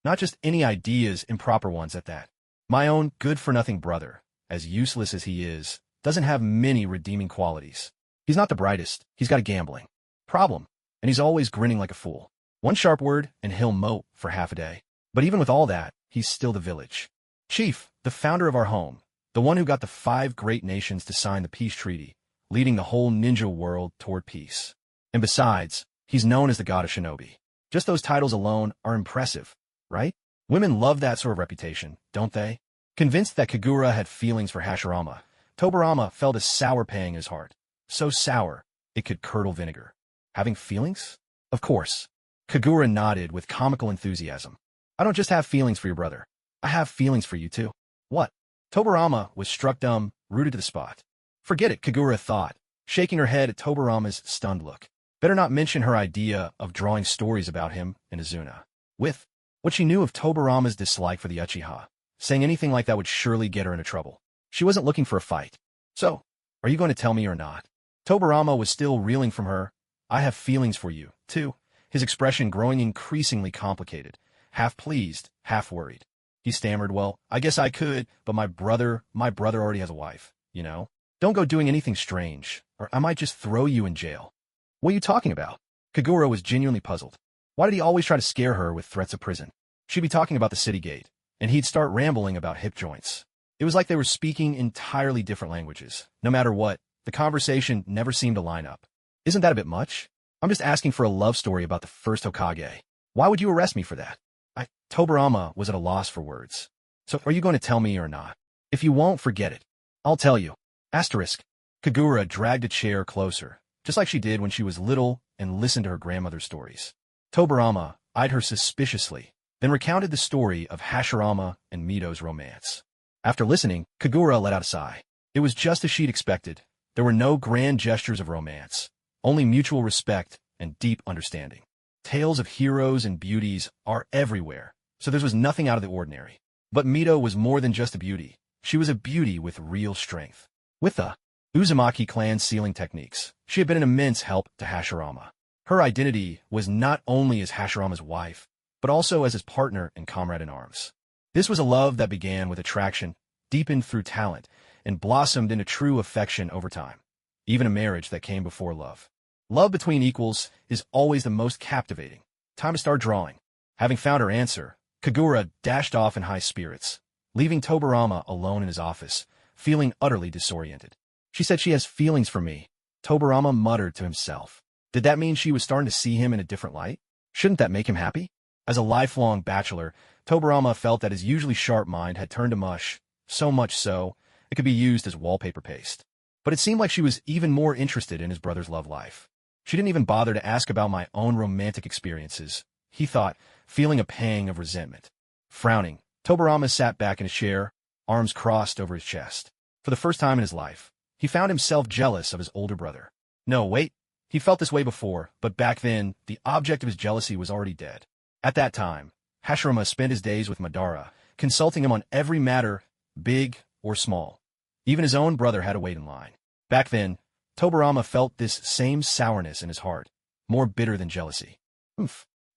Not just any ideas, improper ones at that. My own good-for-nothing brother, as useless as he is, doesn't have many redeeming qualities. He's not the brightest, he's got a gambling problem, and he's always grinning like a fool. One sharp word, and he'll mope for half a day. But even with all that, he's still the village chief, the founder of our home, the one who got the 5 great nations to sign the peace treaty, leading the whole ninja world toward peace. And besides, he's known as the god of shinobi. Just those titles alone are impressive, right? Women love that sort of reputation, don't they?" Convinced that Kagura had feelings for Hashirama, Tobirama felt a sour pang in his heart. So sour, it could curdle vinegar. Having feelings? Of course. Kagura nodded with comical enthusiasm. "I don't just have feelings for your brother. I have feelings for you too." "What?" Tobirama was struck dumb, rooted to the spot. "Forget it," Kagura thought, shaking her head at Tobirama's stunned look. Better not mention her idea of drawing stories about him and Izuna. With what she knew of Tobirama's dislike for the Uchiha, saying anything like that would surely get her into trouble. She wasn't looking for a fight. "So, Are you going to tell me or not? Tobarama was still reeling from her. I have feelings for you, too. His expression growing increasingly complicated, half pleased, half worried. He stammered, well, I guess I could, but my brother already has a wife, you know? Don't go doing anything strange, or I might just throw you in jail. What are you talking about? Kagura was genuinely puzzled. Why did he always try to scare her with threats of prison? She'd be talking about the city gate, and he'd start rambling about hip joints. It was like they were speaking entirely different languages. No matter what, the conversation never seemed to line up. Isn't that a bit much? I'm just asking for a love story about the first Hokage. Why would you arrest me for that? Tobarama was at a loss for words. So are you going to tell me or not? If you won't, forget it. I'll tell you. Asterisk. Kagura dragged a chair closer, just like she did when she was little, and listened to her grandmother's stories. Tobarama eyed her suspiciously, then recounted the story of Hashirama and Mito's romance. After listening, Kagura let out a sigh. It was just as she'd expected. There were no grand gestures of romance, only mutual respect and deep understanding. Tales of heroes and beauties are everywhere, so there was nothing out of the ordinary. But Mito was more than just a beauty. She was a beauty with real strength. With the Uzumaki clan sealing techniques, she had been an immense help to Hashirama. Her identity was not only as Hashirama's wife, but also as his partner and comrade in arms. This was a love that began with attraction, deepened through talent, and blossomed into true affection over time. Even a marriage that came before love. Love between equals is always the most captivating. Time to start drawing. Having found her answer, Kagura dashed off in high spirits, leaving Tobarama alone in his office, feeling utterly disoriented. She said she has feelings for me. Tobarama muttered to himself. Did that mean she was starting to see him in a different light? Shouldn't that make him happy? As a lifelong bachelor, Tobarama felt that his usually sharp mind had turned to mush, so much so, it could be used as wallpaper paste. But it seemed like she was even more interested in his brother's love life. She didn't even bother to ask about my own romantic experiences, he thought, feeling a pang of resentment. Frowning, Tobarama sat back in his chair, arms crossed over his chest. For the first time in his life, he found himself jealous of his older brother. No, wait. He felt this way before, but back then, the object of his jealousy was already dead. At that time, Hashirama spent his days with Madara, consulting him on every matter, big or small. Even his own brother had to wait in line. Back then, Tobarama felt this same sourness in his heart, more bitter than jealousy.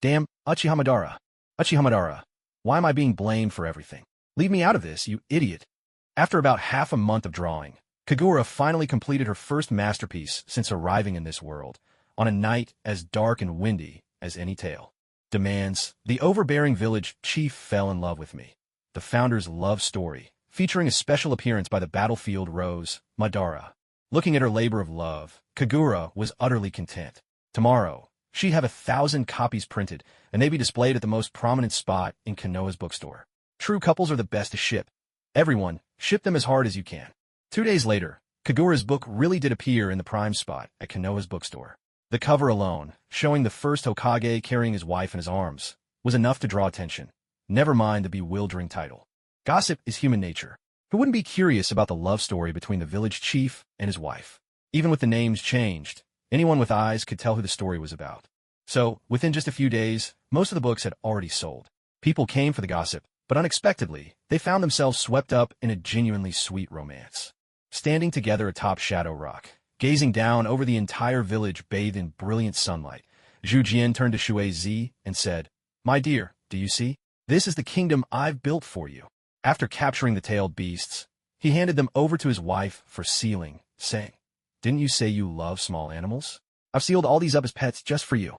Damn, Uchiha Madara. Why am I being blamed for everything? Leave me out of this, you idiot. After about half a month of drawing, Kagura finally completed her first masterpiece since arriving in this world, on a night as dark and windy as any tale. Demands, the overbearing village chief fell in love with me. The founder's love story, featuring a special appearance by the battlefield rose, Madara. Looking at her labor of love, Kagura was utterly content. Tomorrow, she'd have 1,000 copies printed, and they'd be displayed at the most prominent spot in Konoha's bookstore. True couples are the best to ship. Everyone, ship them as hard as you can. 2 days later, Kagura's book really did appear in the prime spot at Konoha's bookstore. The cover alone, showing the first Hokage carrying his wife in his arms, was enough to draw attention. Never mind the bewildering title. Gossip is human nature. Who wouldn't be curious about the love story between the village chief and his wife? Even with the names changed, anyone with eyes could tell who the story was about. So, within just a few days, most of the books had already sold. People came for the gossip, but unexpectedly, they found themselves swept up in a genuinely sweet romance. Standing together atop Shadow Rock, gazing down over the entire village bathed in brilliant sunlight, Zhu Jian turned to Shui Zi and said, "My dear, do you see? This is the kingdom I've built for you." After capturing the tailed beasts, he handed them over to his wife for sealing, saying, "Didn't you say you love small animals? I've sealed all these up as pets just for you."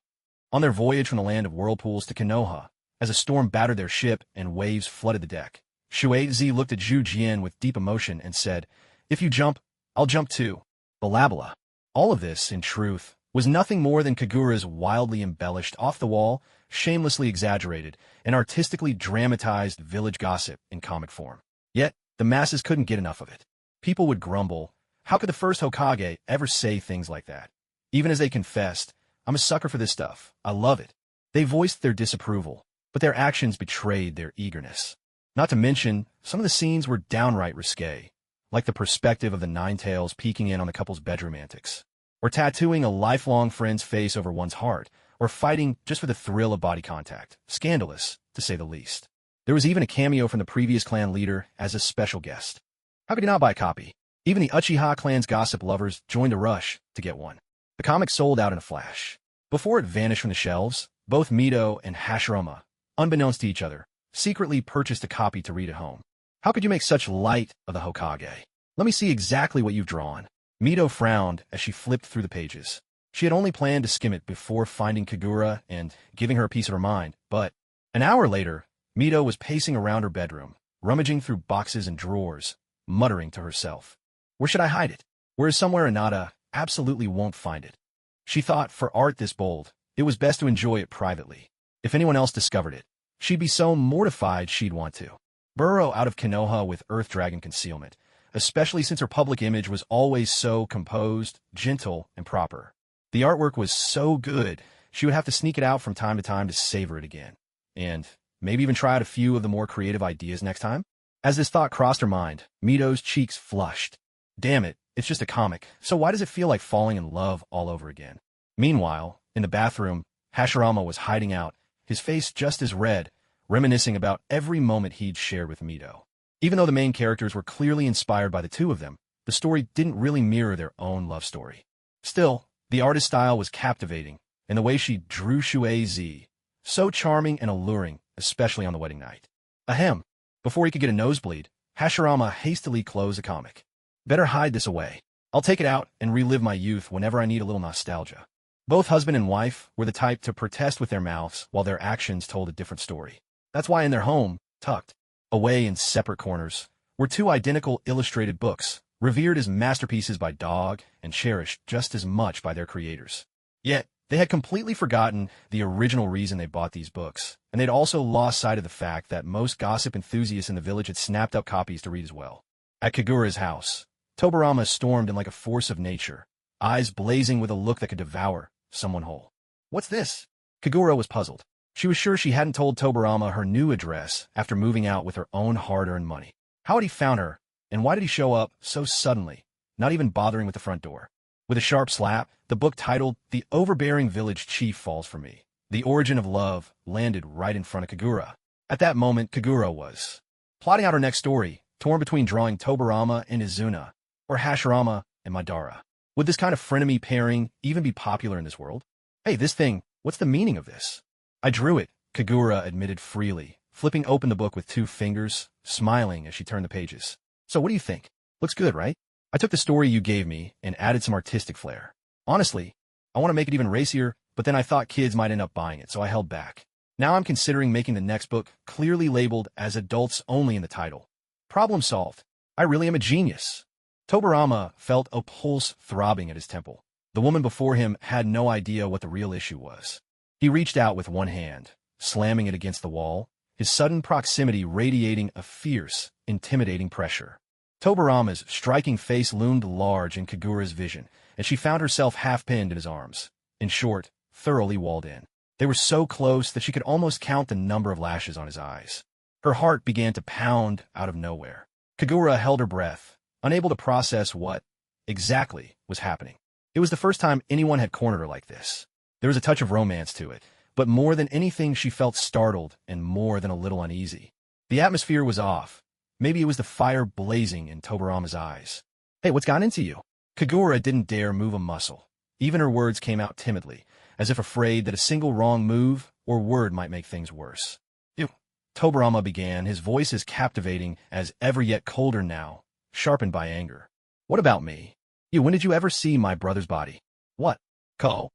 On their voyage from the land of whirlpools to Konoha, as a storm battered their ship and waves flooded the deck, Shui Zi looked at Zhu Jian with deep emotion and said, "If you jump, I'll jump too." Balabala. All of this, in truth, was nothing more than Kagura's wildly embellished, off-the-wall, shamelessly exaggerated, and artistically dramatized village gossip in comic form. Yet, the masses couldn't get enough of it. People would grumble, how could the first Hokage ever say things like that? Even as they confessed, "I'm a sucker for this stuff. I love it." They voiced their disapproval, but their actions betrayed their eagerness. Not to mention, some of the scenes were downright risque, like the perspective of the Ninetales peeking in on the couple's bedroom antics, or tattooing a lifelong friend's face over one's heart, or fighting just for the thrill of body contact. Scandalous, to say the least. There was even a cameo from the previous clan leader as a special guest. How could you not buy a copy? Even the Uchiha clan's gossip lovers joined the rush to get one. The comic sold out in a flash. Before it vanished from the shelves, both Mito and Hashirama, unbeknownst to each other, secretly purchased a copy to read at home. How could you make such light of the Hokage? Let me see exactly what you've drawn. Mito frowned as she flipped through the pages. She had only planned to skim it before finding Kagura and giving her a piece of her mind, but an hour later, Mito was pacing around her bedroom, rummaging through boxes and drawers, muttering to herself. Where should I hide it? Where is somewhere Anata absolutely won't find it? She thought for art this bold, it was best to enjoy it privately. If anyone else discovered it, she'd be so mortified she'd want to burrow out of Konoha with Earth Dragon concealment, especially since her public image was always so composed, gentle, and proper. The artwork was so good, she would have to sneak it out from time to time to savor it again. And maybe even try out a few of the more creative ideas next time? As this thought crossed her mind, Mito's cheeks flushed. Damn it, it's just a comic, so why does it feel like falling in love all over again? Meanwhile, in the bathroom, Hashirama was hiding out, his face just as red, reminiscing about every moment he'd shared with Mito. Even though the main characters were clearly inspired by the two of them, the story didn't really mirror their own love story. Still, the artist's style was captivating, and the way she drew Shuei, so charming and alluring, especially on the wedding night. Ahem. Before he could get a nosebleed, Hashirama hastily closed the comic. Better hide this away. I'll take it out and relive my youth whenever I need a little nostalgia. Both husband and wife were the type to protest with their mouths while their actions told a different story. That's why in their home, tucked away in separate corners, were two identical illustrated books, revered as masterpieces by Dog and cherished just as much by their creators. Yet, they had completely forgotten the original reason they bought these books, and they'd also lost sight of the fact that most gossip enthusiasts in the village had snapped up copies to read as well. At Kagura's house, Tobarama stormed in like a force of nature, eyes blazing with a look that could devour someone whole. What's this? Kagura was puzzled. She was sure she hadn't told Tobarama her new address after moving out with her own hard-earned money. How had he found her, and why did he show up so suddenly, not even bothering with the front door? With a sharp slap, the book titled The Overbearing Village Chief Falls for Me. The Origin of Love landed right in front of Kagura. At that moment, Kagura was plotting out her next story, torn between drawing Tobarama and Izuna, or Hashirama and Madara. Would this kind of frenemy pairing even be popular in this world? Hey, this thing, what's the meaning of this? I drew it, Kagura admitted freely, flipping open the book with 2 fingers, smiling as she turned the pages. So what do you think? Looks good, right? I took the story you gave me and added some artistic flair. Honestly, I want to make it even racier, but then I thought kids might end up buying it, so I held back. Now I'm considering making the next book clearly labeled as adults only in the title. Problem solved. I really am a genius. Tobarama felt a pulse throbbing at his temple. The woman before him had no idea what the real issue was. He reached out with one hand, slamming it against the wall, his sudden proximity radiating a fierce, intimidating pressure. Tobarama's striking face loomed large in Kagura's vision, and she found herself half-pinned in his arms. In short, thoroughly walled in. They were so close that she could almost count the number of lashes on his eyes. Her heart began to pound out of nowhere. Kagura held her breath, unable to process what exactly was happening. It was the first time anyone had cornered her like this. There was a touch of romance to it, but more than anything she felt startled and more than a little uneasy. The atmosphere was off. Maybe it was the fire blazing in Tobarama's eyes. Hey, what's gotten into you? Kagura didn't dare move a muscle. Even her words came out timidly, as if afraid that a single wrong move or word might make things worse. Ew. Tobarama began, his voice as captivating as ever, yet colder now, sharpened by anger. What about me? When did you ever see my brother's body? What? Ko?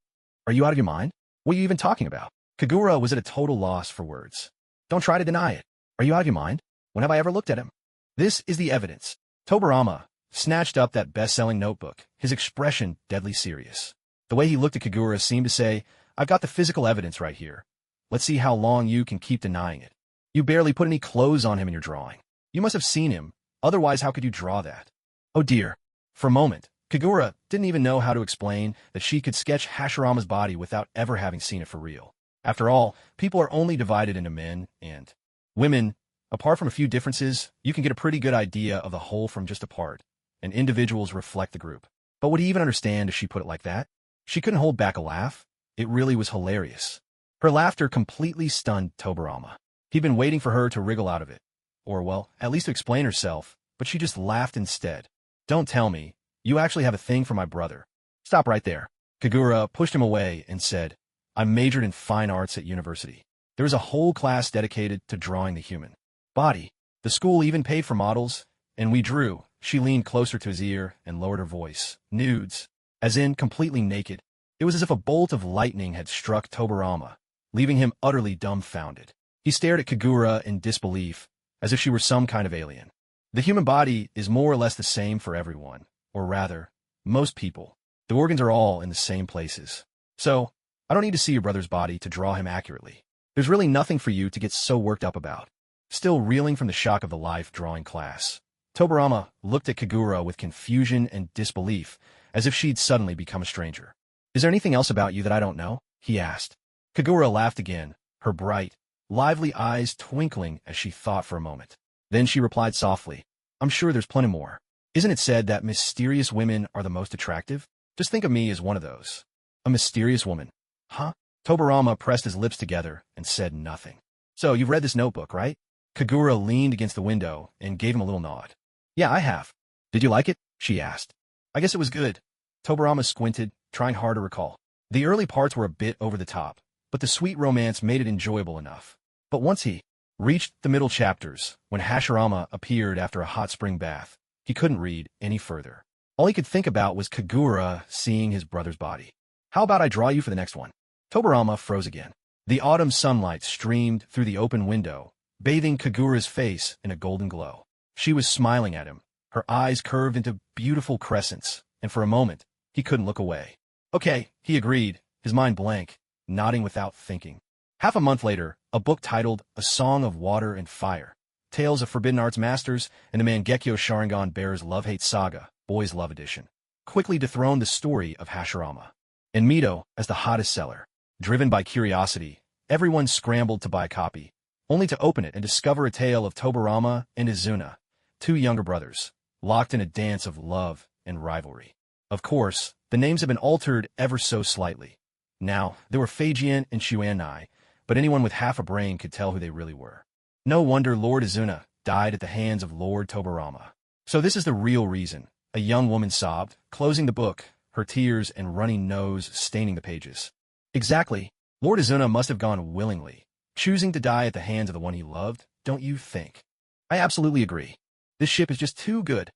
Are you out of your mind? What are you even talking about? Kagura was at a total loss for words. Don't try to deny it. Are you out of your mind? When have I ever looked at him? This is the evidence. Tobarama snatched up that best-selling notebook, his expression deadly serious. The way he looked at Kagura seemed to say, I've got the physical evidence right here. Let's see how long you can keep denying it. You barely put any clothes on him in your drawing. You must have seen him, otherwise how could you draw that? Oh dear. For a moment, Kagura didn't even know how to explain that she could sketch Hashirama's body without ever having seen it for real. After all, people are only divided into men and women. Apart from a few differences, you can get a pretty good idea of the whole from just a part, and individuals reflect the group. But would he even understand if she put it like that? She couldn't hold back a laugh. It really was hilarious. Her laughter completely stunned Tobarama. He'd been waiting for her to wriggle out of it, or, well, at least to explain herself, but she just laughed instead. Don't tell me. You actually have a thing for my brother. Stop right there. Kagura pushed him away and said, I majored in fine arts at university. There was a whole class dedicated to drawing the human body. The school even paid for models, and we drew. She leaned closer to his ear and lowered her voice. Nudes. As in, completely naked. It was as if a bolt of lightning had struck Tobarama, leaving him utterly dumbfounded. He stared at Kagura in disbelief, as if she were some kind of alien. The human body is more or less the same for everyone, or rather, most people. The organs are all in the same places. So, I don't need to see your brother's body to draw him accurately. There's really nothing for you to get so worked up about. Still reeling from the shock of the life drawing class, Tobarama looked at Kagura with confusion and disbelief, as if she'd suddenly become a stranger. Is there anything else about you that I don't know? He asked. Kagura laughed again, her bright, lively eyes twinkling as she thought for a moment. Then she replied softly, I'm sure there's plenty more. Isn't it said that mysterious women are the most attractive? Just think of me as one of those. A mysterious woman. Huh? Tobarama pressed his lips together and said nothing. So, you've read this notebook, right? Kagura leaned against the window and gave him a little nod. Yeah, I have. Did you like it? She asked. I guess it was good. Tobarama squinted, trying hard to recall. The early parts were a bit over the top, but the sweet romance made it enjoyable enough. But once he reached the middle chapters, when Hashirama appeared after a hot spring bath, he couldn't read any further. All he could think about was Kagura seeing his brother's body. How about I draw you for the next one? Tobarama froze again. The autumn sunlight streamed through the open window, bathing Kagura's face in a golden glow. She was smiling at him, her eyes curved into beautiful crescents, and for a moment, he couldn't look away. Okay, he agreed, his mind blank, nodding without thinking. Half a month later, a book titled A Song of Water and Fire, Tales of Forbidden Arts Masters and the Mangekyo Sharingan Bear's Love-Hate Saga, Boys Love Edition, quickly dethroned the story of Hashirama and Mito as the hottest seller. Driven by curiosity, everyone scrambled to buy a copy, only to open it and discover a tale of Tobarama and Izuna, two younger brothers, locked in a dance of love and rivalry. Of course, the names have been altered ever so slightly. Now, there were Feijian and Shuanai, but anyone with half a brain could tell who they really were. No wonder Lord Izuna died at the hands of Lord Tobarama. So this is the real reason, a young woman sobbed, closing the book, her tears and running nose staining the pages. Exactly. Lord Izuna must have gone willingly, choosing to die at the hands of the one he loved, don't you think? I absolutely agree. This ship is just too good.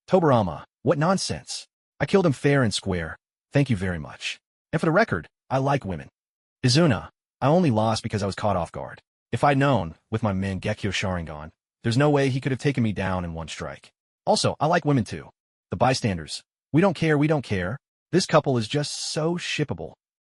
Tobarama, what nonsense. I killed him fair and square. Thank you very much. And for the record, I like women. Izuna, I only lost because I was caught off guard. If I'd known, with my Mangekyo Sharingan, there's no way he could have taken me down in one strike. Also, I like women too. The bystanders. We don't care. This couple is just so shippable.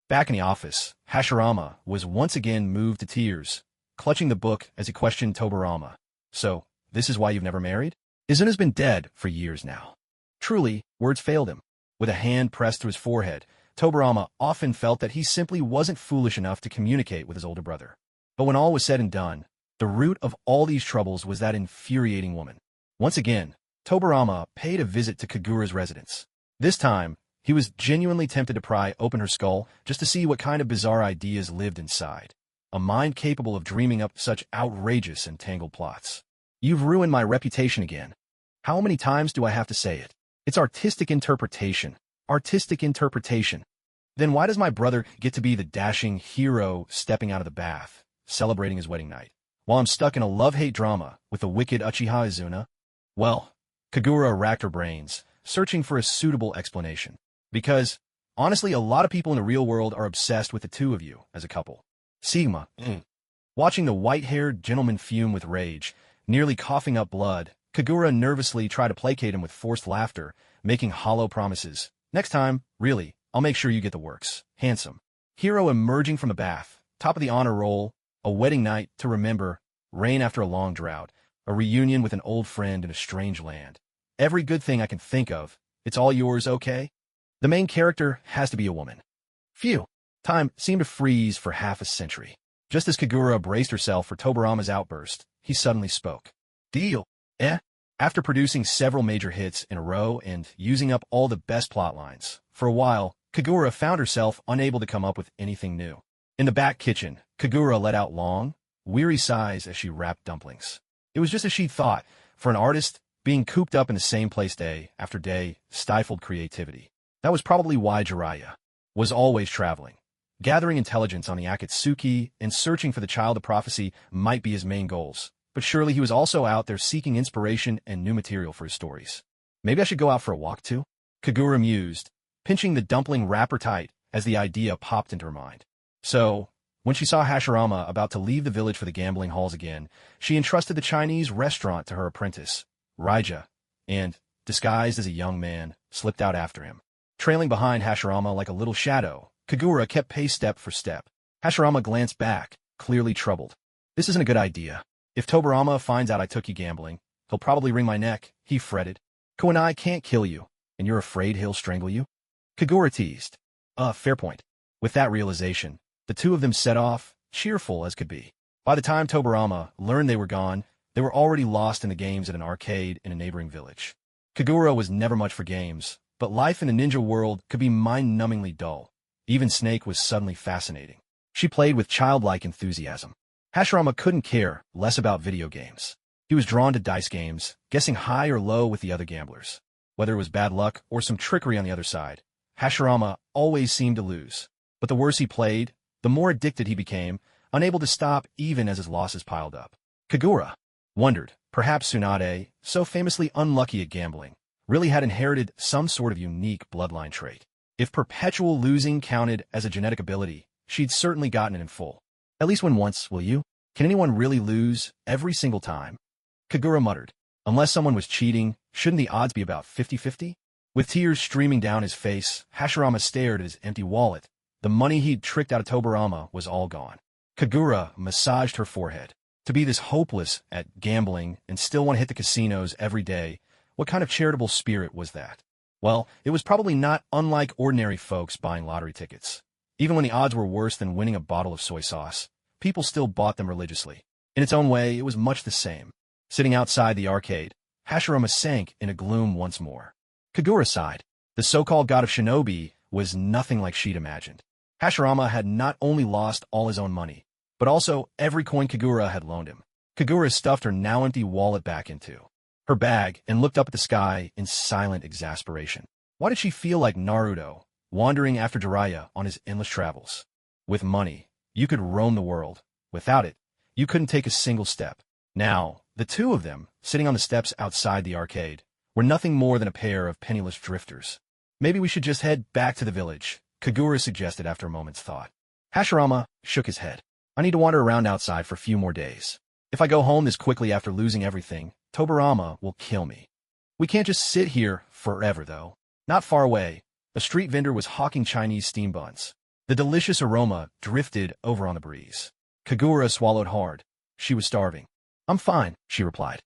Back in the office, Hashirama was once again moved to tears, clutching the book as he questioned Tobarama. So, this is why you've never married? Izuna's been dead for years now. Truly, words failed him. With a hand pressed to his forehead, Tobarama often felt that he simply wasn't foolish enough to communicate with his older brother. But when all was said and done, the root of all these troubles was that infuriating woman. Once again, Tobarama paid a visit to Kagura's residence. This time, he was genuinely tempted to pry open her skull just to see what kind of bizarre ideas lived inside. A mind capable of dreaming up such outrageous and tangled plots. You've ruined my reputation again. How many times do I have to say it? It's artistic interpretation. Artistic interpretation. Then why does my brother get to be the dashing hero stepping out of the bath, celebrating his wedding night, while I'm stuck in a love-hate drama with the wicked Uchiha Izuna? Well, Kagura racked her brains, searching for a suitable explanation. Because, honestly, a lot of people in the real world are obsessed with the two of you as a couple. Sigma. Watching the white-haired gentleman fume with rage, nearly coughing up blood, Kagura nervously tried to placate him with forced laughter, making hollow promises. Next time, really, I'll make sure you get the works. Handsome. Hero emerging from the bath, top of the honor roll, a wedding night to remember, rain after a long drought, a reunion with an old friend in a strange land. Every good thing I can think of, it's all yours, okay? The main character has to be a woman. Phew. Time seemed to freeze for half a century. Just as Kagura braced herself for Tobarama's outburst, he suddenly spoke. Deal. After producing several major hits in a row and using up all the best plot lines, for a while, Kagura found herself unable to come up with anything new. In the back kitchen, Kagura let out long, weary sighs as she wrapped dumplings. It was just as she thought. For an artist, Being cooped up in the same place day after day stifled creativity. That was probably why Jiraiya was always traveling. Gathering intelligence on the Akatsuki and searching for the child of prophecy might be his main goals, but surely he was also out there seeking inspiration and new material for his stories. Maybe I should go out for a walk too? Kagura mused, pinching the dumpling wrapper tight as the idea popped into her mind. So, when she saw Hashirama about to leave the village for the gambling halls again, she entrusted the Chinese restaurant to her apprentice, Raija, and, disguised as a young man, slipped out after him. Trailing behind Hashirama like a little shadow, Kagura kept pace step for step. Hashirama glanced back, clearly troubled. This isn't a good idea. If Tobarama finds out I took you gambling, he'll probably wring my neck, he fretted. Kuinai can't kill you, and you're afraid he'll strangle you? Kagura teased. Fair point. With that realization, the two of them set off, cheerful as could be. By the time Tobarama learned they were gone, they were already lost in the games at an arcade in a neighboring village. Kagura was never much for games, but life in the ninja world could be mind-numbingly dull. Even Snake was suddenly fascinating. She played with childlike enthusiasm. Hashirama couldn't care less about video games. He was drawn to dice games, guessing high or low with the other gamblers. Whether it was bad luck or some trickery on the other side, Hashirama always seemed to lose. But the worse he played, the more addicted he became, unable to stop even as his losses piled up. Kagura wondered, perhaps Tsunade, so famously unlucky at gambling, really had inherited some sort of unique bloodline trait. If perpetual losing counted as a genetic ability, she'd certainly gotten it in full. At least win once, will you? Can anyone really lose every single time? Kagura muttered. Unless someone was cheating, shouldn't the odds be about 50-50? With tears streaming down his face, Hashirama stared at his empty wallet. The money he'd tricked out of Tobarama was all gone. Kagura massaged her forehead. To be this hopeless at gambling and still want to hit the casinos every day, what kind of charitable spirit was that? Well, it was probably not unlike ordinary folks buying lottery tickets. Even when the odds were worse than winning a bottle of soy sauce, people still bought them religiously. In its own way, it was much the same. Sitting outside the arcade, Hashirama sank in a gloom once more. Kagura sighed. The so-called god of shinobi was nothing like she'd imagined. Hashirama had not only lost all his own money, but also every coin Kagura had loaned him. Kagura stuffed her now empty wallet back into her bag and looked up at the sky in silent exasperation. Why did she feel like Naruto, wandering after Jiraiya on his endless travels? With money, you could roam the world. Without it, you couldn't take a single step. Now, the two of them, sitting on the steps outside the arcade, were nothing more than a pair of penniless drifters. Maybe we should just head back to the village, Kagura suggested after a moment's thought. Hashirama shook his head. I need to wander around outside for a few more days. If I go home this quickly after losing everything, Tobarama will kill me. We can't just sit here forever, though. Not far away, a street vendor was hawking Chinese steam buns. The delicious aroma drifted over on the breeze. Kagura swallowed hard. She was starving. I'm fine, she replied.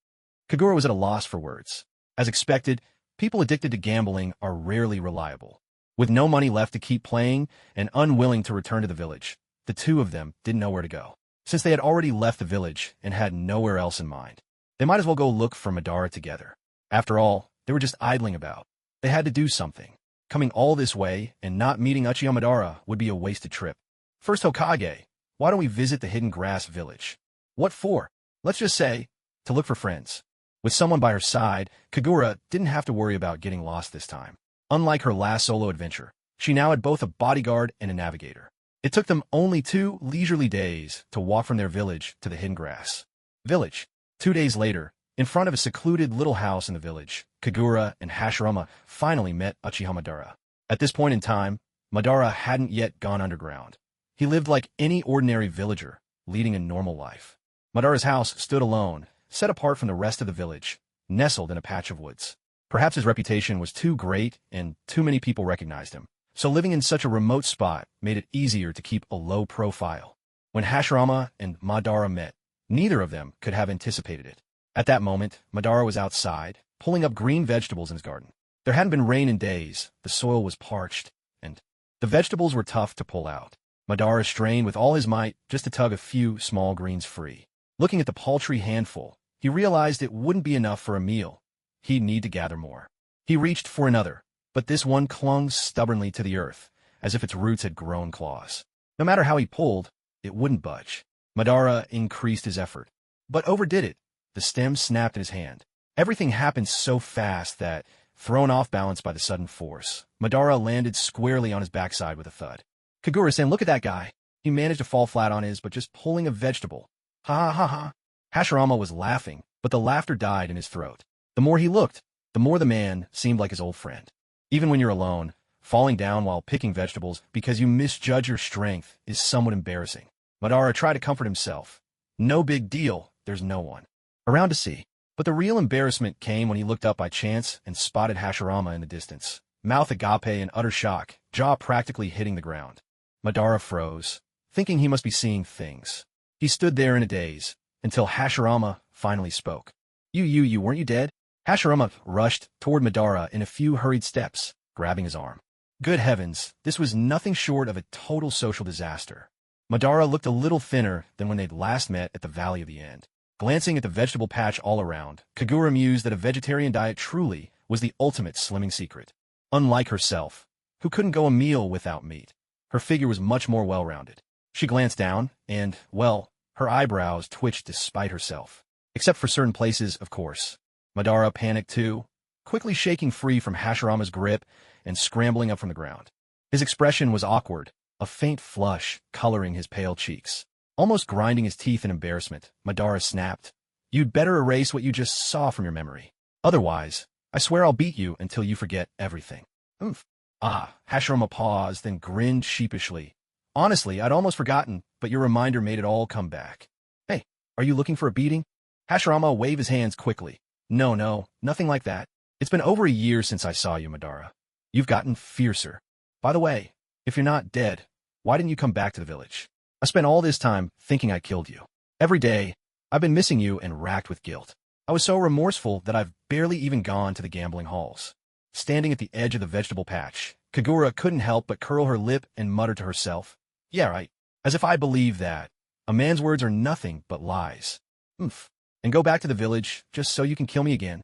Kagura was at a loss for words. As expected, people addicted to gambling are rarely reliable. With no money left to keep playing and unwilling to return to the village, the two of them didn't know where to go. Since they had already left the village and had nowhere else in mind, they might as well go look for Madara together. After all, they were just idling about. They had to do something. Coming all this way and not meeting Uchiha Madara would be a wasted trip. First Hokage, why don't we visit the hidden grass village? What for? Let's just say, to look for friends. With someone by her side, Kagura didn't have to worry about getting lost this time. Unlike her last solo adventure, she now had both a bodyguard and a navigator. It took them only 2 leisurely days to walk from their village to the hidden grass village. 2 days later, in front of a secluded little house in the village, Kagura and Hashirama finally met Uchiha Madara. At this point in time, Madara hadn't yet gone underground. He lived like any ordinary villager, leading a normal life. Madara's house stood alone, set apart from the rest of the village, nestled in a patch of woods. Perhaps his reputation was too great and too many people recognized him, so living in such a remote spot made it easier to keep a low profile. When Hashirama and Madara met, neither of them could have anticipated it. At that moment, Madara was outside, pulling up green vegetables in his garden. There hadn't been rain in days, the soil was parched, and the vegetables were tough to pull out. Madara strained with all his might just to tug a few small greens free. Looking at the paltry handful, he realized it wouldn't be enough for a meal. He'd need to gather more. He reached for another, but this one clung stubbornly to the earth, as if its roots had grown claws. No matter how he pulled, it wouldn't budge. Madara increased his effort, but overdid it. The stem snapped in his hand. Everything happened so fast that, thrown off balance by the sudden force, Madara landed squarely on his backside with a thud. Kagura-san, look at that guy. He managed to fall flat on his but just pulling a vegetable. Ha ha ha ha. Hashirama was laughing, but the laughter died in his throat. The more he looked, the more the man seemed like his old friend. Even when you're alone, falling down while picking vegetables because you misjudge your strength is somewhat embarrassing. Madara tried to comfort himself. No big deal, there's no one around to see. But the real embarrassment came when he looked up by chance and spotted Hashirama in the distance, mouth agape in utter shock, jaw practically hitting the ground. Madara froze, thinking he must be seeing things. He stood there in a daze, until Hashirama finally spoke. You weren't you dead? Hashirama rushed toward Madara in a few hurried steps, grabbing his arm. Good heavens, this was nothing short of a total social disaster. Madara looked a little thinner than when they'd last met at the Valley of the End. Glancing at the vegetable patch all around, Kagura mused that a vegetarian diet truly was the ultimate slimming secret. Unlike herself, who couldn't go a meal without meat, her figure was much more well-rounded. She glanced down, and, well, her eyebrows twitched despite herself. Except for certain places, of course. Madara panicked too, quickly shaking free from Hashirama's grip and scrambling up from the ground. His expression was awkward, a faint flush coloring his pale cheeks. Almost grinding his teeth in embarrassment, Madara snapped, "You'd better erase what you just saw from your memory. Otherwise, I swear I'll beat you until you forget everything." Oomph. Hashirama paused, then grinned sheepishly. "Honestly, I'd almost forgotten, but your reminder made it all come back. Hey, are you looking for a beating?" Hashirama waved his hands quickly. No, nothing like that. It's been over a year since I saw you, Madara. You've gotten fiercer. By the way, if you're not dead, why didn't you come back to the village? I spent all this time thinking I killed you. Every day, I've been missing you and racked with guilt. I was so remorseful that I've barely even gone to the gambling halls. Standing at the edge of the vegetable patch, Kagura couldn't help but curl her lip and mutter to herself, "Yeah, right. As if I believe that. A man's words are nothing but lies. Oomph. And go back to the village just so you can kill me again.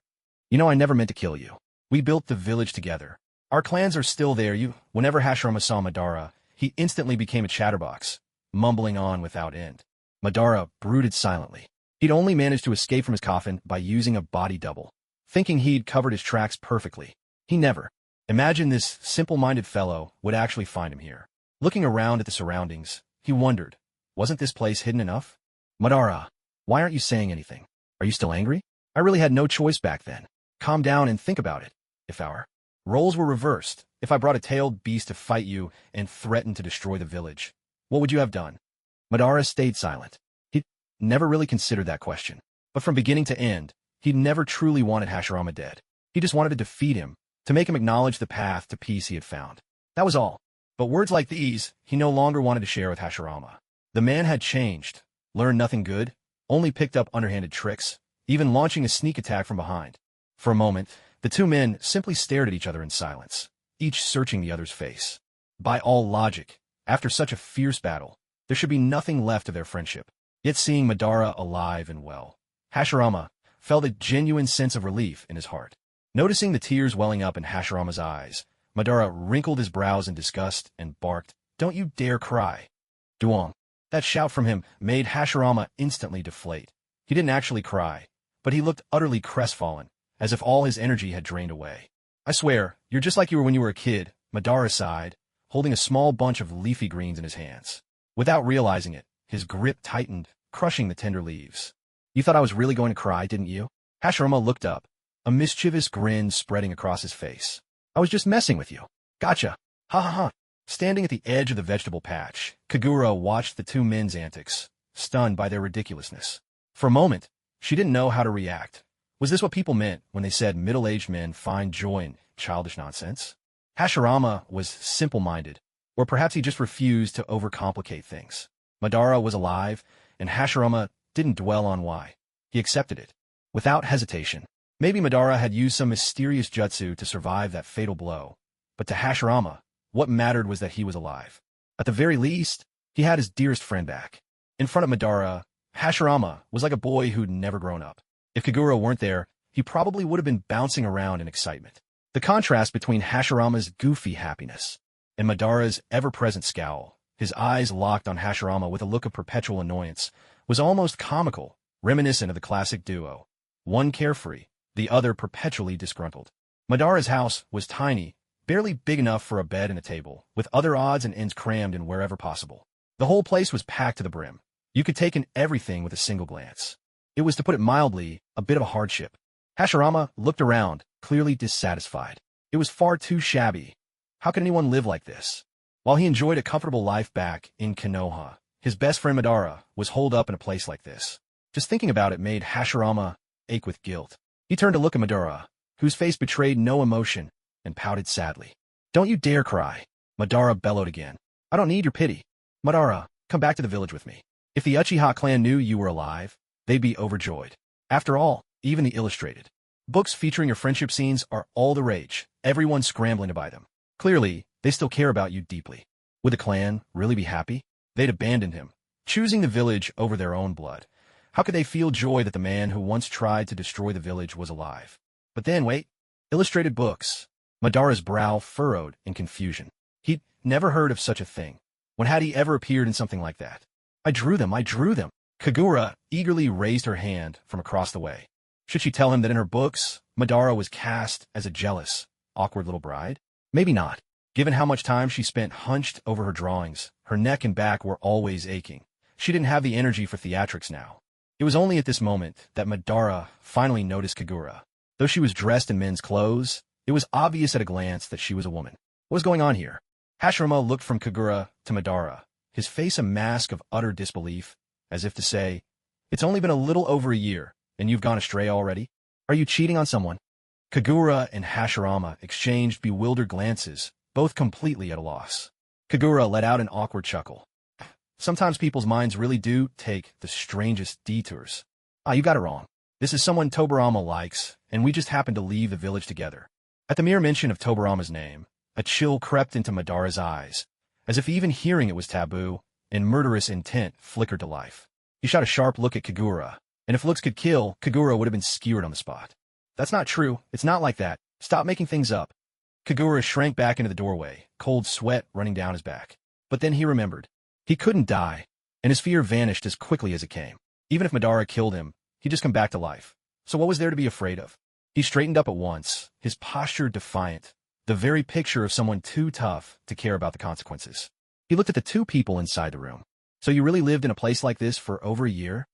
You know I never meant to kill you. We built the village together. Our clans are still there. Whenever Hashirama saw Madara, he instantly became a chatterbox, mumbling on without end. Madara brooded silently. He'd only managed to escape from his coffin by using a body double, thinking he'd covered his tracks perfectly. He never imagined this simple-minded fellow would actually find him here. Looking around at the surroundings, he wondered, wasn't this place hidden enough? Madara, why aren't you saying anything? Are you still angry? I really had no choice back then. Calm down and think about it. If our roles were reversed, if I brought a tailed beast to fight you and threatened to destroy the village, what would you have done? Madara stayed silent. He'd never really considered that question. But from beginning to end, he'd never truly wanted Hashirama dead. He just wanted to defeat him, to make him acknowledge the path to peace he had found. That was all. But words like these, he no longer wanted to share with Hashirama. The man had changed, learned nothing good, only picked up underhanded tricks, even launching a sneak attack from behind. For a moment, the two men simply stared at each other in silence, each searching the other's face. By all logic, after such a fierce battle, there should be nothing left of their friendship. Yet seeing Madara alive and well, Hashirama felt a genuine sense of relief in his heart. Noticing the tears welling up in Hashirama's eyes, Madara wrinkled his brows in disgust and barked, "Don't you dare cry." Duong. That shout from him made Hashirama instantly deflate. He didn't actually cry, but he looked utterly crestfallen, as if all his energy had drained away. "I swear, you're just like you were when you were a kid," Madara sighed, holding a small bunch of leafy greens in his hands. Without realizing it, his grip tightened, crushing the tender leaves. "You thought I was really going to cry, didn't you?" Hashirama looked up, a mischievous grin spreading across his face. "I was just messing with you. Gotcha. Ha ha ha." Standing at the edge of the vegetable patch, Kagura watched the two men's antics, stunned by their ridiculousness. For a moment, she didn't know how to react. Was this what people meant when they said middle-aged men find joy in childish nonsense? Hashirama was simple-minded, or perhaps he just refused to overcomplicate things. Madara was alive, and Hashirama didn't dwell on why. He accepted it, without hesitation. Maybe Madara had used some mysterious jutsu to survive that fatal blow, but to Hashirama, what mattered was that he was alive. At the very least, he had his dearest friend back. In front of Madara, Hashirama was like a boy who'd never grown up. If Kagura weren't there, he probably would have been bouncing around in excitement. The contrast between Hashirama's goofy happiness and Madara's ever-present scowl, his eyes locked on Hashirama with a look of perpetual annoyance, was almost comical, reminiscent of the classic duo. One carefree, the other perpetually disgruntled. Madara's house was tiny, barely big enough for a bed and a table, with other odds and ends crammed in wherever possible. The whole place was packed to the brim. You could take in everything with a single glance. It was, to put it mildly, a bit of a hardship. Hashirama looked around, clearly dissatisfied. It was far too shabby. How could anyone live like this? While he enjoyed a comfortable life back in Konoha, his best friend Madara was holed up in a place like this. Just thinking about it made Hashirama ache with guilt. He turned to look at Madara, whose face betrayed no emotion, and pouted sadly. "Don't you dare cry," Madara bellowed again. "I don't need your pity. Madara, come back to the village with me. If the Uchiha clan knew you were alive, they'd be overjoyed. After all, even the illustrated books featuring your friendship scenes are all the rage, everyone's scrambling to buy them. Clearly, they still care about you deeply. Would the clan really be happy? They'd abandoned him, choosing the village over their own blood. How could they feel joy that the man who once tried to destroy the village was alive? But then, wait, illustrated books. Madara's brow furrowed in confusion. He'd never heard of such a thing. When had he ever appeared in something like that? I drew them. Kagura eagerly raised her hand from across the way. Should she tell him that in her books, Madara was cast as a jealous, awkward little bride? Maybe not. Given how much time she spent hunched over her drawings, her neck and back were always aching. She didn't have the energy for theatrics now. It was only at this moment that Madara finally noticed Kagura. Though she was dressed in men's clothes, it was obvious at a glance that she was a woman. What was going on here? Hashirama looked from Kagura to Madara, his face a mask of utter disbelief, as if to say, "It's only been a little over a year, and you've gone astray already? Are you cheating on someone?" Kagura and Hashirama exchanged bewildered glances, both completely at a loss. Kagura let out an awkward chuckle. Sometimes people's minds really do take the strangest detours. You got it wrong. This is someone Tobarama likes, and we just happened to leave the village together. At the mere mention of Tobarama's name, a chill crept into Madara's eyes, as if even hearing it was taboo, and murderous intent flickered to life. He shot a sharp look at Kagura, and if looks could kill, Kagura would have been skewered on the spot. "That's not true. It's not like that. Stop making things up." Kagura shrank back into the doorway, cold sweat running down his back. But then he remembered. He couldn't die, and his fear vanished as quickly as it came. Even if Madara killed him, he'd just come back to life. So what was there to be afraid of? He straightened up at once, his posture defiant, the very picture of someone too tough to care about the consequences. He looked at the two people inside the room. "So you really lived in a place like this for over a year?"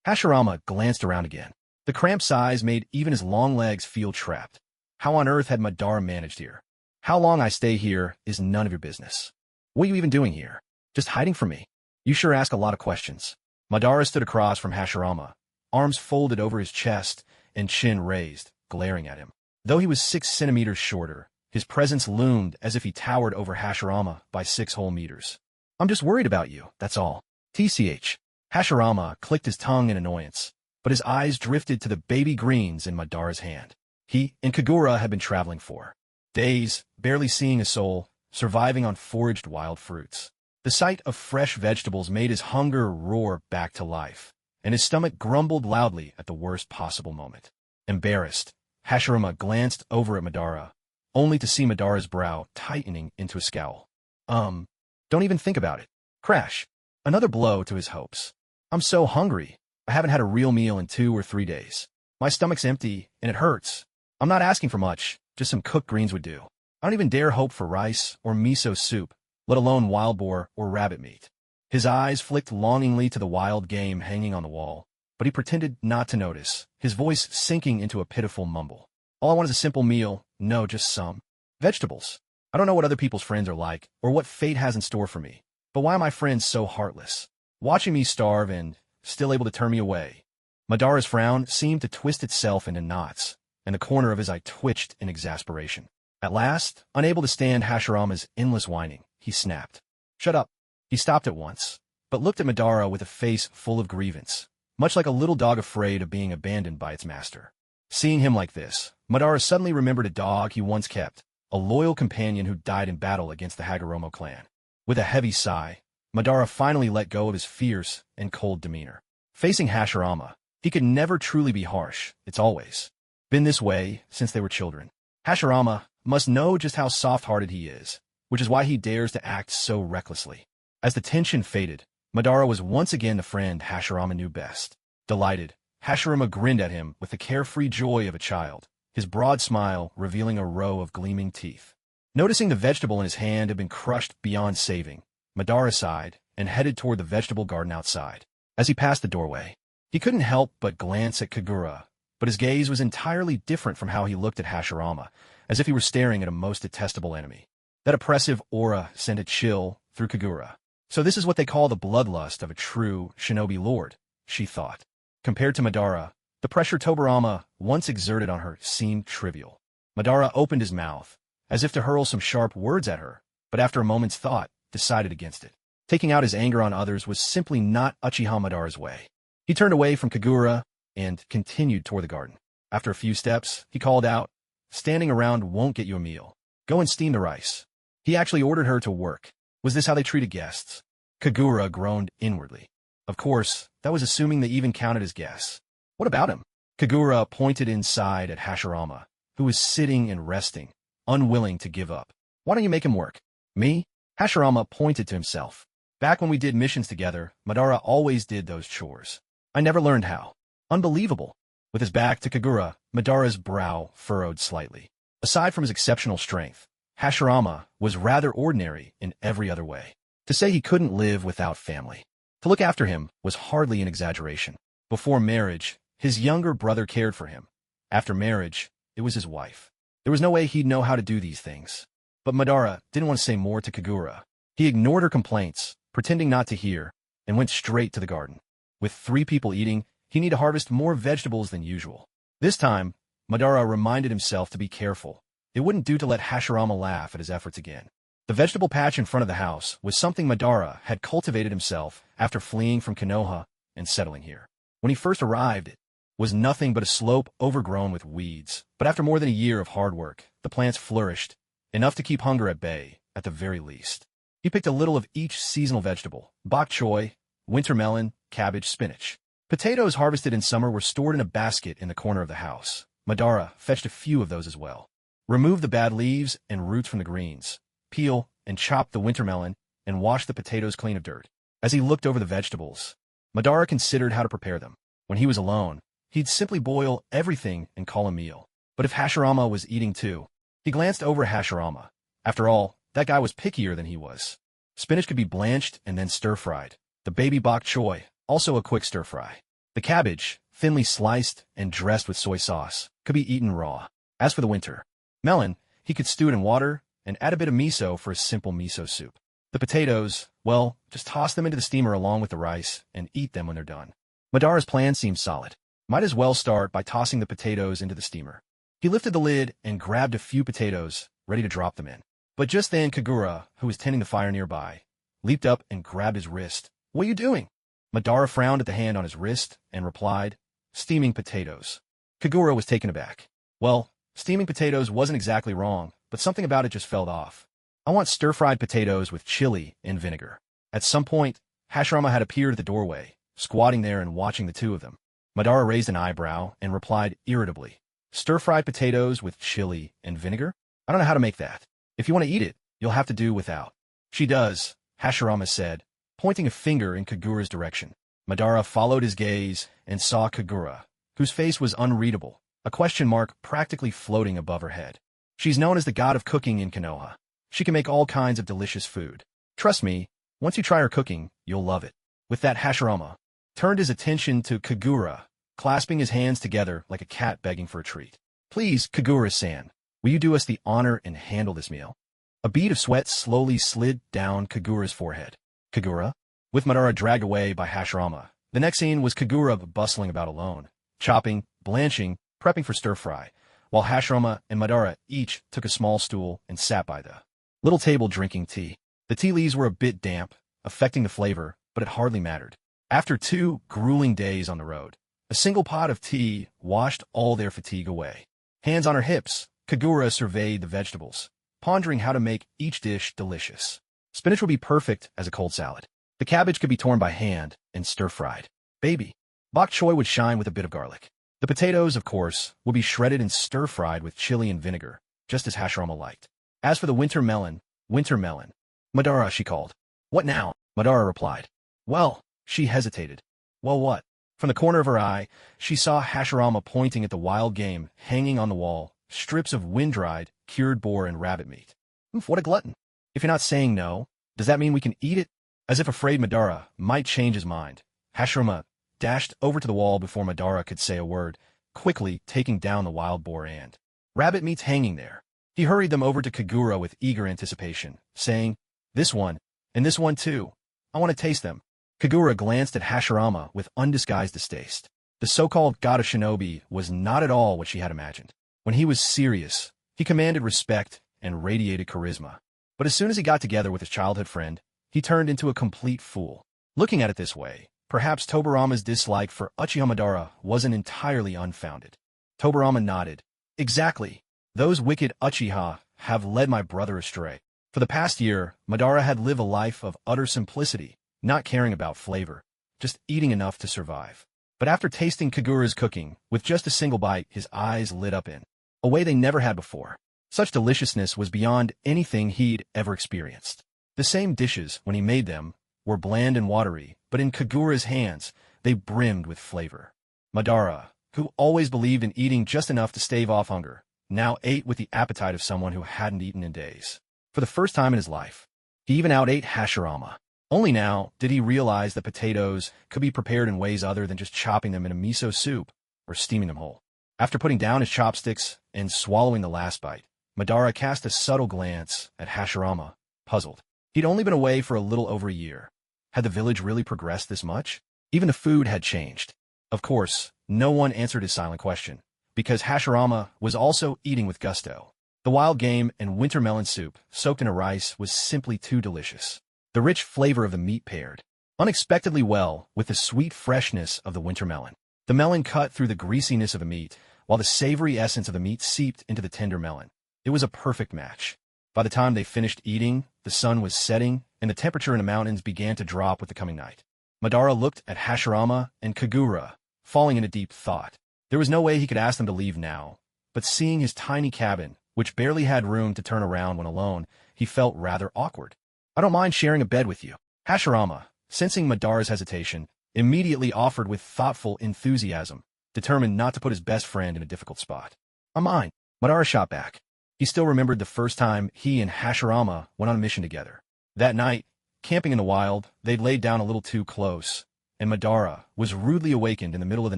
Hashirama glanced around again. The cramped size made even his long legs feel trapped. How on earth had Madara managed here? "How long I stay here is none of your business. What are you even doing here? Just hiding from me? You sure ask a lot of questions." Madara stood across from Hashirama, arms folded over his chest and chin raised, glaring at him. Though he was 6 centimeters shorter, his presence loomed as if he towered over Hashirama by 6 whole meters. "I'm just worried about you, that's all." "TCH." Hashirama clicked his tongue in annoyance, but his eyes drifted to the baby greens in Madara's hand. He and Kagura had been traveling for days, barely seeing a soul, surviving on foraged wild fruits. The sight of fresh vegetables made his hunger roar back to life, and his stomach grumbled loudly at the worst possible moment. Embarrassed, Hashirama glanced over at Madara, only to see Madara's brow tightening into a scowl. Don't even think about it." Crash. Another blow to his hopes. "I'm so hungry. I haven't had a real meal in 2 or 3 days. My stomach's empty, and it hurts. I'm not asking for much, just some cooked greens would do. I don't even dare hope for rice or miso soup, let alone wild boar or rabbit meat." His eyes flicked longingly to the wild game hanging on the wall, but he pretended not to notice, his voice sinking into a pitiful mumble. "All I want is a simple meal, no, just some vegetables. I don't know what other people's friends are like, or what fate has in store for me, but why are my friends so heartless, watching me starve and still able to turn me away?" Madara's frown seemed to twist itself into knots, and the corner of his eye twitched in exasperation. At last, unable to stand Hashirama's endless whining, he snapped. "Shut up." He stopped at once, but looked at Madara with a face full of grievance, much like a little dog afraid of being abandoned by its master. Seeing him like this, Madara suddenly remembered a dog he once kept, a loyal companion who died in battle against the Hagoromo clan. With a heavy sigh, Madara finally let go of his fierce and cold demeanor. Facing Hashirama, he could never truly be harsh. It's always been this way since they were children. Hashirama must know just how soft-hearted he is, which is why he dares to act so recklessly. As the tension faded, Madara was once again the friend Hashirama knew best. Delighted, Hashirama grinned at him with the carefree joy of a child, his broad smile revealing a row of gleaming teeth. Noticing the vegetable in his hand had been crushed beyond saving, Madara sighed and headed toward the vegetable garden outside. As he passed the doorway, he couldn't help but glance at Kagura, but his gaze was entirely different from how he looked at Hashirama, as if he were staring at a most detestable enemy. That oppressive aura sent a chill through Kagura. So this is what they call the bloodlust of a true shinobi lord, she thought. Compared to Madara, the pressure Tobirama once exerted on her seemed trivial. Madara opened his mouth, as if to hurl some sharp words at her, but after a moment's thought, decided against it. Taking out his anger on others was simply not Uchiha Madara's way. He turned away from Kagura and continued toward the garden. After a few steps, he called out, "Standing around won't get you a meal. Go and steam the rice." He actually ordered her to work. Was this how they treated guests? Kagura groaned inwardly. Of course, that was assuming they even counted as guests. What about him? Kagura pointed inside at Hashirama, who was sitting and resting, unwilling to give up. "Why don't you make him work?" "Me?" Hashirama pointed to himself. "Back when we did missions together, Madara always did those chores. I never learned how." Unbelievable. With his back to Kagura, Madara's brow furrowed slightly. Aside from his exceptional strength, Hashirama was rather ordinary in every other way. To say he couldn't live without family, to look after him, was hardly an exaggeration. Before marriage, his younger brother cared for him. After marriage, it was his wife. There was no way he'd know how to do these things. But Madara didn't want to say more to Kagura. He ignored her complaints, pretending not to hear, and went straight to the garden. With 3 people eating, he needed to harvest more vegetables than usual. This time, Madara reminded himself to be careful. It wouldn't do to let Hashirama laugh at his efforts again. The vegetable patch in front of the house was something Madara had cultivated himself after fleeing from Konoha and settling here. When he first arrived, it was nothing but a slope overgrown with weeds, but after more than a year of hard work, the plants flourished, enough to keep hunger at bay, at the very least. He picked a little of each seasonal vegetable: bok choy, winter melon, cabbage, spinach. Potatoes harvested in summer were stored in a basket in the corner of the house. Madara fetched a few of those as well. Remove the bad leaves and roots from the greens. Peel and chop the winter melon and wash the potatoes clean of dirt. As he looked over the vegetables, Madara considered how to prepare them. When he was alone, he'd simply boil everything and call a meal. But if Hashirama was eating too, he glanced over at Hashirama. After all, that guy was pickier than he was. Spinach could be blanched and then stir-fried. The baby bok choy, also a quick stir-fry. The cabbage, thinly sliced and dressed with soy sauce, could be eaten raw. As for the winter melon, he could stew it in water and add a bit of miso for a simple miso soup. The potatoes, well, just toss them into the steamer along with the rice and eat them when they're done. Madara's plan seemed solid. Might as well start by tossing the potatoes into the steamer. He lifted the lid and grabbed a few potatoes, ready to drop them in. But just then Kagura, who was tending the fire nearby, leaped up and grabbed his wrist. "What are you doing?" Madara frowned at the hand on his wrist and replied, "Steaming potatoes." Kagura was taken aback. Well, steaming potatoes wasn't exactly wrong, but something about it just felt off. "I want stir-fried potatoes with chili and vinegar." At some point, Hashirama had appeared at the doorway, squatting there and watching the two of them. Madara raised an eyebrow and replied irritably, "Stir-fried potatoes with chili and vinegar? I don't know how to make that. If you want to eat it, you'll have to do without." "She does," Hashirama said, pointing a finger in Kagura's direction. Madara followed his gaze and saw Kagura, whose face was unreadable, a question mark practically floating above her head. "She's known as the god of cooking in Konoha. She can make all kinds of delicious food. Trust me, once you try her cooking, you'll love it." With that, Hashirama turned his attention to Kagura, clasping his hands together like a cat begging for a treat. "Please, Kagura-san, will you do us the honor and handle this meal?" A bead of sweat slowly slid down Kagura's forehead. Kagura? With Madara dragged away by Hashirama, the next scene was Kagura bustling about alone, chopping, blanching, prepping for stir-fry, while Hashirama and Madara each took a small stool and sat by the little table drinking tea. The tea leaves were a bit damp, affecting the flavor, but it hardly mattered. After 2 grueling days on the road, a single pot of tea washed all their fatigue away. Hands on her hips, Kagura surveyed the vegetables, pondering how to make each dish delicious. Spinach would be perfect as a cold salad. The cabbage could be torn by hand and stir-fried. Baby bok choy would shine with a bit of garlic. The potatoes, of course, would be shredded and stir-fried with chili and vinegar, just as Hashirama liked. As for the winter melon, "Madara," she called. "What now?" Madara replied. "Well," she hesitated. "Well, what?" From the corner of her eye, she saw Hashirama pointing at the wild game hanging on the wall, strips of wind-dried, cured boar and rabbit meat. Oof, what a glutton. If you're not saying no, does that mean we can eat it? As if afraid Madara might change his mind, Hashirama dashed over to the wall before Madara could say a word, quickly taking down the wild boar and rabbit meats hanging there. He hurried them over to Kagura with eager anticipation, saying, "This one, and this one too. I want to taste them." Kagura glanced at Hashirama with undisguised distaste. The so-called god of shinobi was not at all what she had imagined. When he was serious, he commanded respect and radiated charisma. But as soon as he got together with his childhood friend, he turned into a complete fool. Looking at it this way, perhaps Tobarama's dislike for Uchiha Madara wasn't entirely unfounded. Tobarama nodded. "Exactly. Those wicked Uchiha have led my brother astray." For the past year, Madara had lived a life of utter simplicity, not caring about flavor, just eating enough to survive. But after tasting Kagura's cooking, with just a single bite, his eyes lit up in a way they never had before. Such deliciousness was beyond anything he'd ever experienced. The same dishes, when he made them, were bland and watery, but in Kagura's hands, they brimmed with flavor. Madara, who always believed in eating just enough to stave off hunger, now ate with the appetite of someone who hadn't eaten in days. For the first time in his life, he even outate Hashirama. Only now did he realize that potatoes could be prepared in ways other than just chopping them in a miso soup or steaming them whole. After putting down his chopsticks and swallowing the last bite, Madara cast a subtle glance at Hashirama, puzzled. He'd only been away for a little over a year. Had the village really progressed this much? Even the food had changed. Of course, no one answered his silent question, because Hashirama was also eating with gusto. The wild game and winter melon soup, soaked in a rice, was simply too delicious. The rich flavor of the meat paired unexpectedly well with the sweet freshness of the winter melon. The melon cut through the greasiness of the meat, while the savory essence of the meat seeped into the tender melon. It was a perfect match. By the time they finished eating, the sun was setting, and the temperature in the mountains began to drop with the coming night. Madara looked at Hashirama and Kagura, falling into deep thought. There was no way he could ask them to leave now, but seeing his tiny cabin, which barely had room to turn around when alone, he felt rather awkward. "I don't mind sharing a bed with you." Hashirama, sensing Madara's hesitation, immediately offered with thoughtful enthusiasm, determined not to put his best friend in a difficult spot. "I mind." Madara shot back. He still remembered the first time he and Hashirama went on a mission together. That night, camping in the wild, they'd laid down a little too close, and Madara was rudely awakened in the middle of the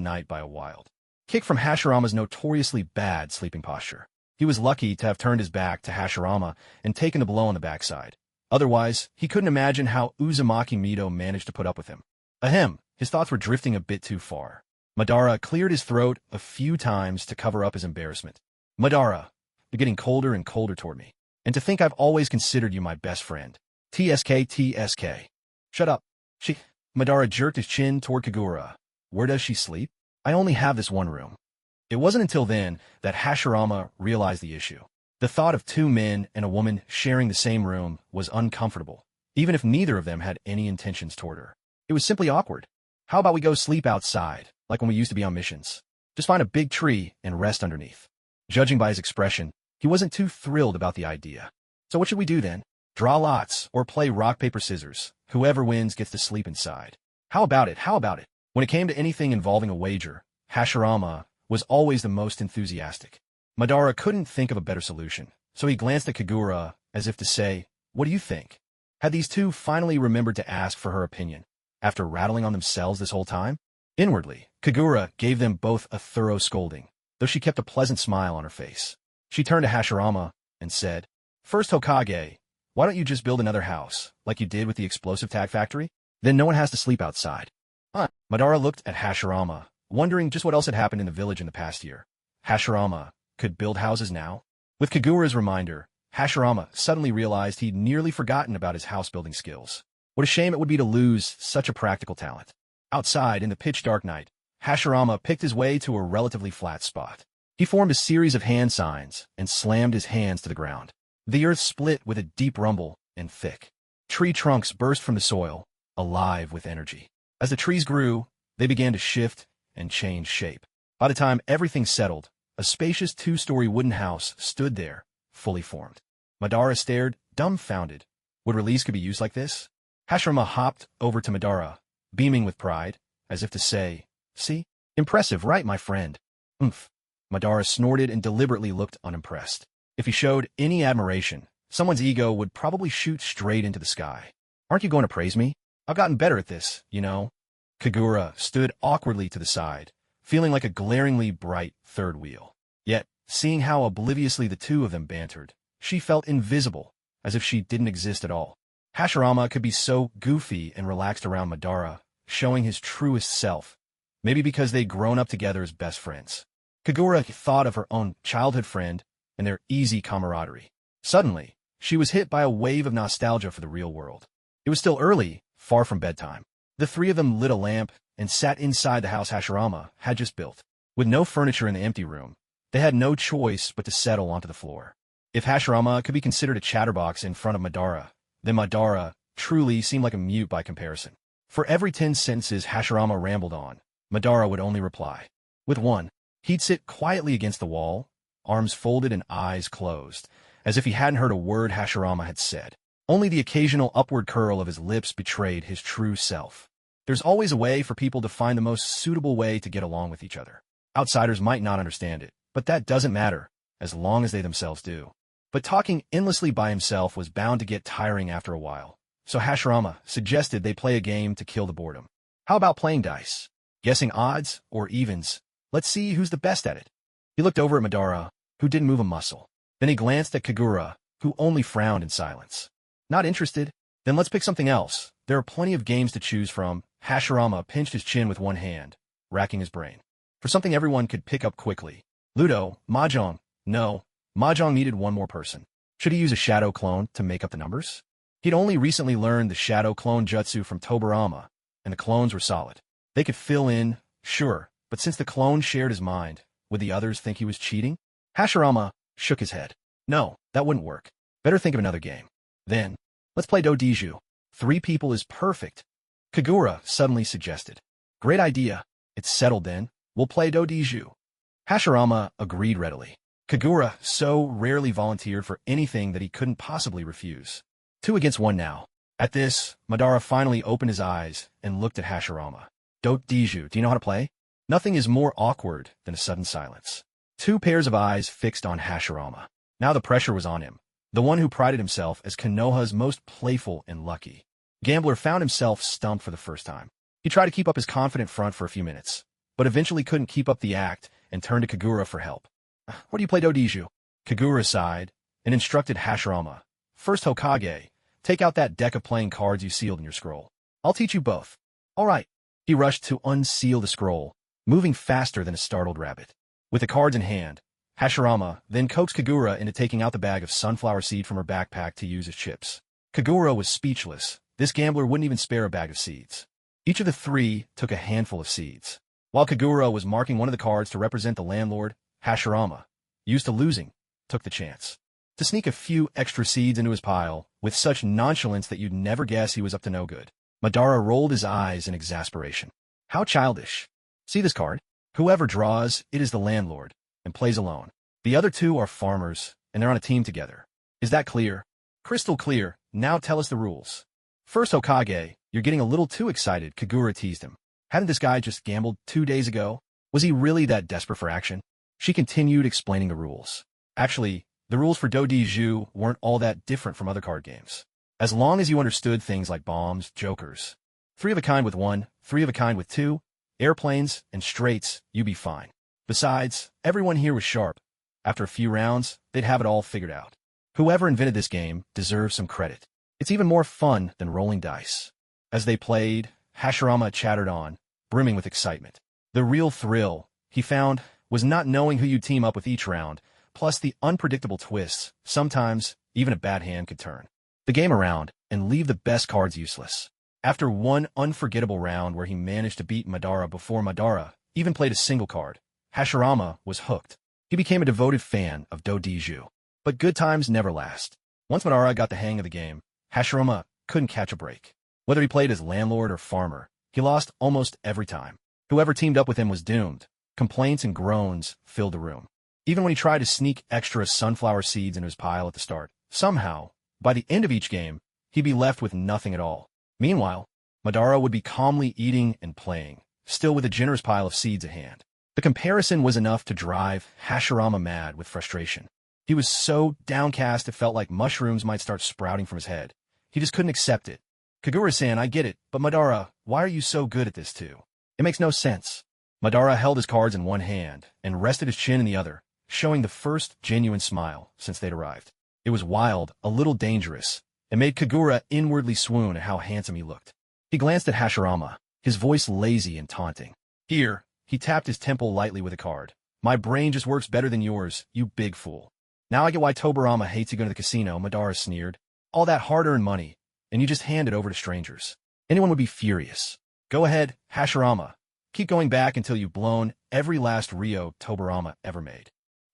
night by a wild kick from Hashirama's notoriously bad sleeping posture. He was lucky to have turned his back to Hashirama and taken the blow on the backside. Otherwise, he couldn't imagine how Uzumaki Mido managed to put up with him. Ahem, his thoughts were drifting a bit too far. Madara cleared his throat a few times to cover up his embarrassment. "Madara, you're getting colder and colder toward me. And to think I've always considered you my best friend. TSK. Shut up." Madara jerked his chin toward Kagura. "Where does she sleep?" "I only have this one room." It wasn't until then that Hashirama realized the issue. The thought of two men and a woman sharing the same room was uncomfortable, even if neither of them had any intentions toward her. It was simply awkward. "How about we go sleep outside, like when we used to be on missions? Just find a big tree and rest underneath." Judging by his expression, he wasn't too thrilled about the idea. "So what should we do then? Draw lots or play rock, paper, scissors? Whoever wins gets to sleep inside." How about it? When it came to anything involving a wager, Hashirama was always the most enthusiastic. Madara couldn't think of a better solution, so he glanced at Kagura as if to say, "What do you think?" Had these two finally remembered to ask for her opinion, after rattling on themselves this whole time? Inwardly, Kagura gave them both a thorough scolding, though she kept a pleasant smile on her face. She turned to Hashirama and said, "First Hokage, why don't you just build another house, like you did with the explosive tag factory? Then no one has to sleep outside." Madara looked at Hashirama, wondering just what else had happened in the village in the past year. Hashirama could build houses now? With Kagura's reminder, Hashirama suddenly realized he'd nearly forgotten about his house-building skills. What a shame it would be to lose such a practical talent. Outside, in the pitch-dark night, Hashirama picked his way to a relatively flat spot. He formed a series of hand signs and slammed his hands to the ground. The earth split with a deep rumble and thick tree trunks burst from the soil, alive with energy. As the trees grew, they began to shift and change shape. By the time everything settled, a spacious two-story wooden house stood there, fully formed. Madara stared, dumbfounded. Would release could be used like this? Hashirama hopped over to Madara, beaming with pride, as if to say, See? Impressive, right, my friend? Oomph. Madara snorted and deliberately looked unimpressed. If he showed any admiration, someone's ego would probably shoot straight into the sky. Aren't you going to praise me? I've gotten better at this, you know. Kagura stood awkwardly to the side, feeling like a glaringly bright third wheel. Yet, seeing how obliviously the two of them bantered, she felt invisible, as if she didn't exist at all. Hashirama could be so goofy and relaxed around Madara, showing his truest self, maybe because they'd grown up together as best friends. Kagura thought of her own childhood friend and their easy camaraderie. Suddenly, she was hit by a wave of nostalgia for the real world. It was still early, far from bedtime. The three of them lit a lamp and sat inside the house Hashirama had just built. With no furniture in the empty room, they had no choice but to settle onto the floor. If Hashirama could be considered a chatterbox in front of Madara, then Madara truly seemed like a mute by comparison. For every 10 sentences Hashirama rambled on, Madara would only reply with one. He'd sit quietly against the wall, arms folded and eyes closed, as if he hadn't heard a word Hashirama had said. Only the occasional upward curl of his lips betrayed his true self. There's always a way for people to find the most suitable way to get along with each other. Outsiders might not understand it, but that doesn't matter, as long as they themselves do. But talking endlessly by himself was bound to get tiring after a while, so Hashirama suggested they play a game to kill the boredom. How about playing dice? Guessing odds or evens? Let's see who's the best at it. He looked over at Madara, who didn't move a muscle. Then he glanced at Kagura, who only frowned in silence. Not interested? Then let's pick something else. There are plenty of games to choose from. Hashirama pinched his chin with one hand, racking his brain. For something everyone could pick up quickly. Ludo, Mahjong. No, Mahjong needed one more person. Should he use a shadow clone to make up the numbers? He'd only recently learned the shadow clone jutsu from Tobirama, and the clones were solid. They could fill in, sure, but since the clone shared his mind, would the others think he was cheating? Hashirama shook his head. No, that wouldn't work. Better think of another game. Then, let's play doujinshi. 3 people is perfect. Kagura suddenly suggested. Great idea. It's settled then. We'll play doujinshi. Hashirama agreed readily. Kagura so rarely volunteered for anything that he couldn't possibly refuse. 2 against 1 now. At this, Madara finally opened his eyes and looked at Hashirama. Doujinshi, do you know how to play? Nothing is more awkward than a sudden silence. 2 pairs of eyes fixed on Hashirama. Now the pressure was on him. The one who prided himself as Konoha's most playful and lucky gambler found himself stumped for the first time. He tried to keep up his confident front for a few minutes, but eventually couldn't keep up the act and turned to Kagura for help. What do you play doujinshi? Kagura sighed and instructed Hashirama. First Hokage, take out that deck of playing cards you sealed in your scroll. I'll teach you both. All right. He rushed to unseal the scroll, moving faster than a startled rabbit. With the cards in hand, Hashirama then coaxed Kagura into taking out the bag of sunflower seed from her backpack to use as chips. Kagura was speechless. This gambler wouldn't even spare a bag of seeds. Each of the 3 took a handful of seeds. While Kagura was marking one of the cards to represent the landlord, Hashirama, used to losing, took the chance to sneak a few extra seeds into his pile with such nonchalance that you'd never guess he was up to no good. Madara rolled his eyes in exasperation. How childish. See this card? Whoever draws, it is the landlord, and plays alone. The other 2 are farmers, and they're on a team together. Is that clear? Crystal clear. Now tell us the rules. First Hokage, you're getting a little too excited, Kagura teased him. Hadn't this guy just gambled 2 days ago? Was he really that desperate for action? She continued explaining the rules. Actually, the rules for doujinshi weren't all that different from other card games. As long as you understood things like bombs, jokers, 3 of a kind with 1, 3 of a kind with 2, airplanes, and straights, you'd be fine. Besides, everyone here was sharp. After a few rounds, they'd have it all figured out. Whoever invented this game deserves some credit. It's even more fun than rolling dice. As they played, Hashirama chattered on, brimming with excitement. The real thrill, he found, was not knowing who you'd team up with each round, plus the unpredictable twists. Sometimes, even a bad hand could turn the game around and leave the best cards useless. After one unforgettable round where he managed to beat Madara before Madara even played a single card, Hashirama was hooked. He became a devoted fan of doujinshi. But good times never last. Once Madara got the hang of the game, Hashirama couldn't catch a break. Whether he played as landlord or farmer, he lost almost every time. Whoever teamed up with him was doomed. Complaints and groans filled the room. Even when he tried to sneak extra sunflower seeds into his pile at the start, somehow, by the end of each game, he'd be left with nothing at all. Meanwhile, Madara would be calmly eating and playing, still with a generous pile of seeds at hand. The comparison was enough to drive Hashirama mad with frustration. He was so downcast it felt like mushrooms might start sprouting from his head. He just couldn't accept it. Kagura-san, I get it, but Madara, why are you so good at this too? It makes no sense. Madara held his cards in one hand and rested his chin in the other, showing the first genuine smile since they'd arrived. It was wild, a little dangerous, and made Kagura inwardly swoon at how handsome he looked. He glanced at Hashirama, his voice lazy and taunting. Here, he tapped his temple lightly with a card. My brain just works better than yours, you big fool. Now I get why Tobirama hates you going to the casino, Madara sneered. All that hard-earned money, and you just hand it over to strangers. Anyone would be furious. Go ahead, Hashirama. Keep going back until you've blown every last Rio Tobirama ever made.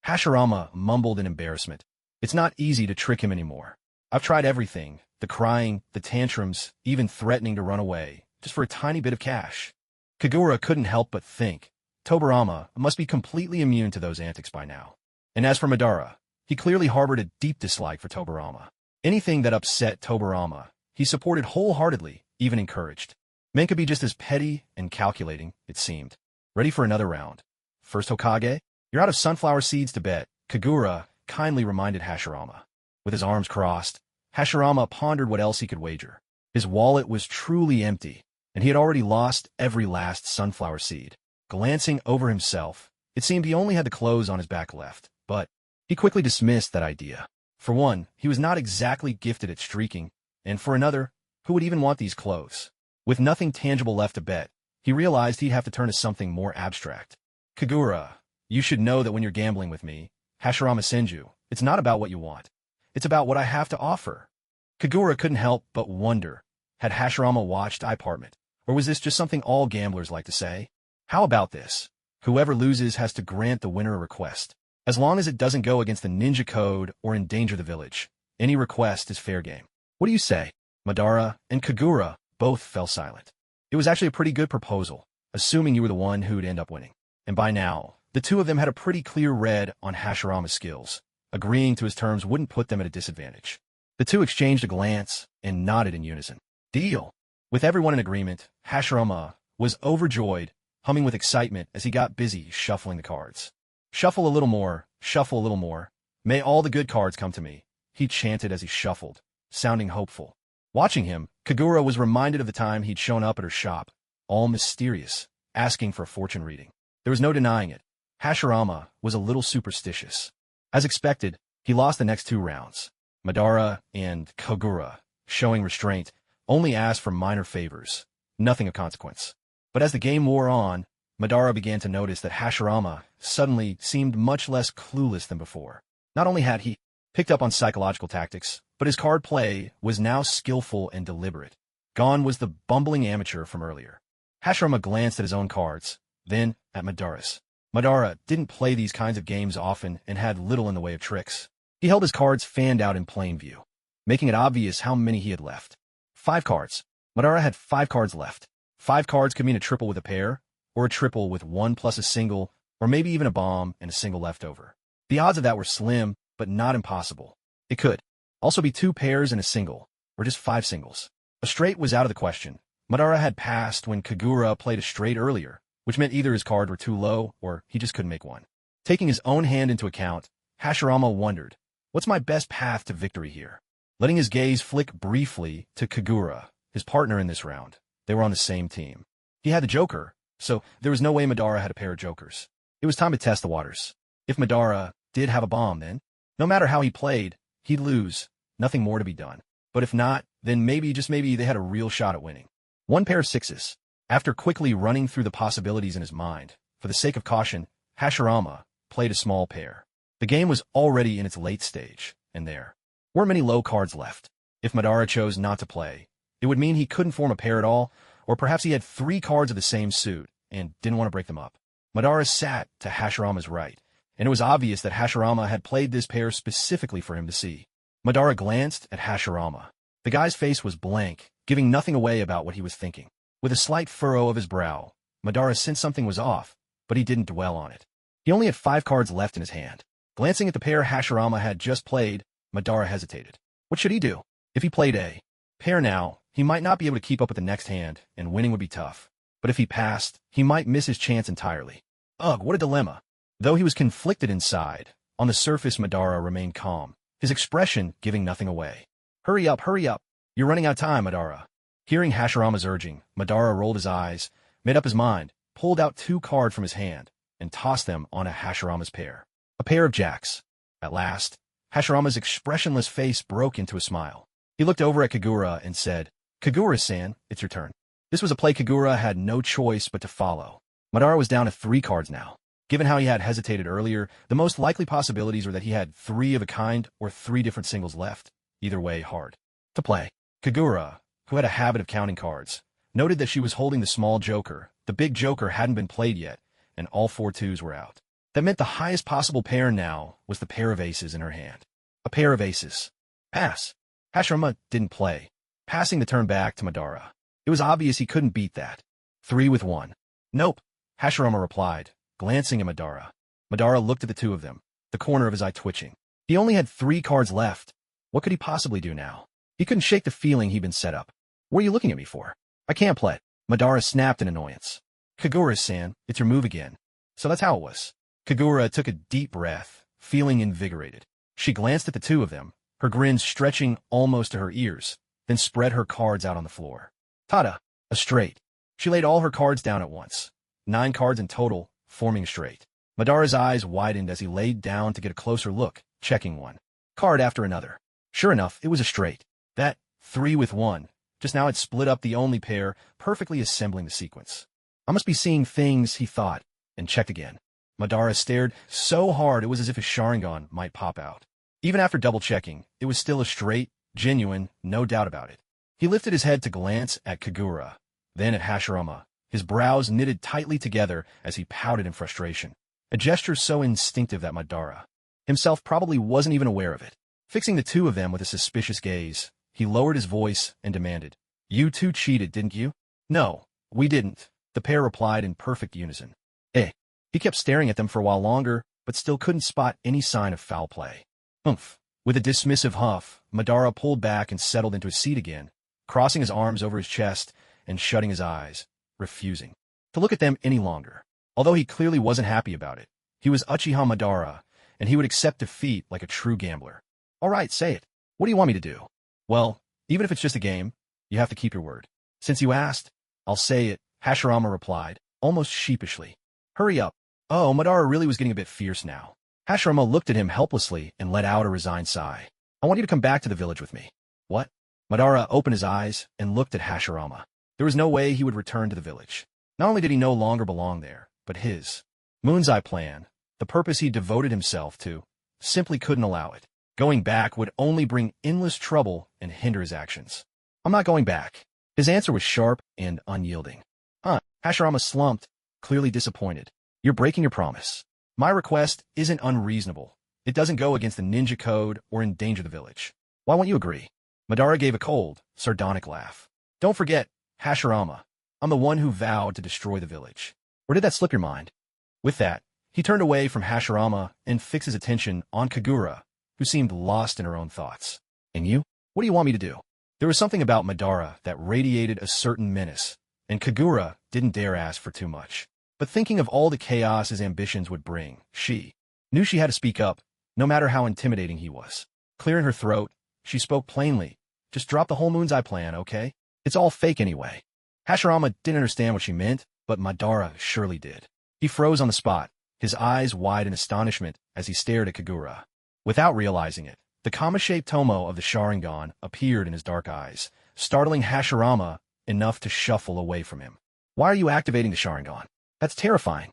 Hashirama mumbled in embarrassment. It's not easy to trick him anymore. I've tried everything, the crying, the tantrums, even threatening to run away, just for a tiny bit of cash. Kagura couldn't help but think, Tobirama must be completely immune to those antics by now. And as for Madara, he clearly harbored a deep dislike for Tobirama. Anything that upset Tobirama, he supported wholeheartedly, even encouraged. Men could be just as petty and calculating, it seemed. Ready for another round. First Hokage? You're out of sunflower seeds to bet, Kagura kindly reminded Hashirama. With his arms crossed, Hashirama pondered what else he could wager. His wallet was truly empty, and he had already lost every last sunflower seed. Glancing over himself, it seemed he only had the clothes on his back left, but he quickly dismissed that idea. For one, he was not exactly gifted at streaking, and for another, who would even want these clothes? With nothing tangible left to bet, he realized he'd have to turn to something more abstract. Kagura, you should know that when you're gambling with me, Hashirama Senju, it's not about what you want. It's about what I have to offer. Kagura couldn't help but wonder, had Hashirama watched iPartment, or was this just something all gamblers like to say? How about this? Whoever loses has to grant the winner a request. As long as it doesn't go against the ninja code or endanger the village, any request is fair game. What do you say? Madara and Kagura both fell silent. It was actually a pretty good proposal, assuming you were the one who'd end up winning. And by now, the two of them had a pretty clear read on Hashirama's skills. Agreeing to his terms wouldn't put them at a disadvantage. The two exchanged a glance and nodded in unison. Deal. With everyone in agreement, Hashirama was overjoyed, humming with excitement as he got busy shuffling the cards. Shuffle a little more, shuffle a little more. May all the good cards come to me, he chanted as he shuffled, sounding hopeful. Watching him, Kagura was reminded of the time he'd shown up at her shop, all mysterious, asking for a fortune reading. There was no denying it. Hashirama was a little superstitious. As expected, he lost the next two rounds. Madara and Kagura, showing restraint, only asked for minor favors, nothing of consequence. But as the game wore on, Madara began to notice that Hashirama suddenly seemed much less clueless than before. Not only had he picked up on psychological tactics, but his card play was now skillful and deliberate. Gone was the bumbling amateur from earlier. Hashirama glanced at his own cards, then at Madara's. Madara didn't play these kinds of games often and had little in the way of tricks. He held his cards fanned out in plain view, making it obvious how many he had left. 5 cards. Madara had 5 cards left. 5 cards could mean a triple with a pair, or a triple with 1 plus a single, or maybe even a bomb and a single left over. The odds of that were slim, but not impossible. It could also be 2 pairs and a single, or just 5 singles. A straight was out of the question. Madara had passed when Kagura played a straight earlier, which meant either his cards were too low or he just couldn't make one. Taking his own hand into account, Hashirama wondered, what's my best path to victory here? Letting his gaze flick briefly to Kagura, his partner in this round. They were on the same team. He had the Joker, so there was no way Madara had a pair of Jokers. It was time to test the waters. If Madara did have a bomb, then, no matter how he played, he'd lose. Nothing more to be done. But if not, then maybe, just maybe, they had a real shot at winning. 1 pair of 6s. After quickly running through the possibilities in his mind, for the sake of caution, Hashirama played a small pair. The game was already in its late stage, and there weren't many low cards left. If Madara chose not to play, it would mean he couldn't form a pair at all, or perhaps he had 3 cards of the same suit and didn't want to break them up. Madara sat to Hashirama's right, and it was obvious that Hashirama had played this pair specifically for him to see. Madara glanced at Hashirama. The guy's face was blank, giving nothing away about what he was thinking. With a slight furrow of his brow, Madara sensed something was off, but he didn't dwell on it. He only had 5 cards left in his hand. Glancing at the pair Hashirama had just played, Madara hesitated. What should he do? If he played a pair now, he might not be able to keep up with the next hand, and winning would be tough. But if he passed, he might miss his chance entirely. Ugh, what a dilemma. Though he was conflicted inside, on the surface Madara remained calm, his expression giving nothing away. Hurry up, hurry up. You're running out of time, Madara. Hearing Hashirama's urging, Madara rolled his eyes, made up his mind, pulled out 2 cards from his hand, and tossed them on a Hashirama's pair. A pair of jacks. At last, Hashirama's expressionless face broke into a smile. He looked over at Kagura and said, Kagura-san, it's your turn. This was a play Kagura had no choice but to follow. Madara was down to 3 cards now. Given how he had hesitated earlier, the most likely possibilities were that he had 3 of a kind or 3 different singles left. Either way, hard to play. Kagura, who had a habit of counting cards, noted that she was holding the small joker. The big joker hadn't been played yet, and all 4 twos were out. That meant the highest possible pair now was the pair of aces in her hand. A pair of aces. Pass. Hashirama didn't play, passing the turn back to Madara. It was obvious he couldn't beat that. 3 with 1. Nope, Hashirama replied, glancing at Madara. Madara looked at the 2 of them, the corner of his eye twitching. He only had 3 cards left. What could he possibly do now? He couldn't shake the feeling he'd been set up. What are you looking at me for? I can't play. Madara snapped in annoyance. Kagura-san, it's your move again. So that's how it was. Kagura took a deep breath, feeling invigorated. She glanced at the 2 of them, her grin stretching almost to her ears, then spread her cards out on the floor. Tada! A straight. She laid all her cards down at once. 9 cards in total, forming a straight. Madara's eyes widened as he laid down to get a closer look, checking one card after another. Sure enough, it was a straight. That 3 with 1. Just now it split up the only pair, perfectly assembling the sequence. I must be seeing things, he thought, and checked again. Madara stared so hard it was as if his Sharingan might pop out. Even after double-checking, it was still a straight, genuine, no doubt about it. He lifted his head to glance at Kagura, then at Hashirama, his brows knitted tightly together as he pouted in frustration. A gesture so instinctive that Madara himself probably wasn't even aware of it. Fixing the 2 of them with a suspicious gaze, he lowered his voice and demanded, You 2 cheated, didn't you? No, we didn't, the pair replied in perfect unison. Eh. He kept staring at them for a while longer, but still couldn't spot any sign of foul play. Humph. With a dismissive huff, Madara pulled back and settled into his seat again, crossing his arms over his chest and shutting his eyes, refusing to look at them any longer. Although he clearly wasn't happy about it, he was Uchiha Madara, and he would accept defeat like a true gambler. All right, say it. What do you want me to do? Well, even if it's just a game, you have to keep your word. Since you asked, I'll say it, Hashirama replied, almost sheepishly. Hurry up. Oh, Madara really was getting a bit fierce now. Hashirama looked at him helplessly and let out a resigned sigh. I want you to come back to the village with me. What? Madara opened his eyes and looked at Hashirama. There was no way he would return to the village. Not only did he no longer belong there, but his Moon's Eye plan, the purpose he devoted himself to, simply couldn't allow it. Going back would only bring endless trouble and hinder his actions. I'm not going back. His answer was sharp and unyielding. Hashirama slumped, clearly disappointed. You're breaking your promise. My request isn't unreasonable. It doesn't go against the ninja code or endanger the village. Why won't you agree? Madara gave a cold, sardonic laugh. Don't forget, Hashirama, I'm the one who vowed to destroy the village. Or did that slip your mind? With that, he turned away from Hashirama and fixed his attention on Kagura, who seemed lost in her own thoughts. And you? What do you want me to do? There was something about Madara that radiated a certain menace, and Kagura didn't dare ask for too much. But thinking of all the chaos his ambitions would bring, she knew she had to speak up, no matter how intimidating he was. Clearing her throat, she spoke plainly. Just drop the whole Moon's Eye plan, okay? It's all fake anyway. Hashirama didn't understand what she meant, but Madara surely did. He froze on the spot, his eyes wide in astonishment as he stared at Kagura. Without realizing it, the comma-shaped tomo of the Sharingan appeared in his dark eyes, startling Hashirama enough to shuffle away from him. Why are you activating the Sharingan? That's terrifying.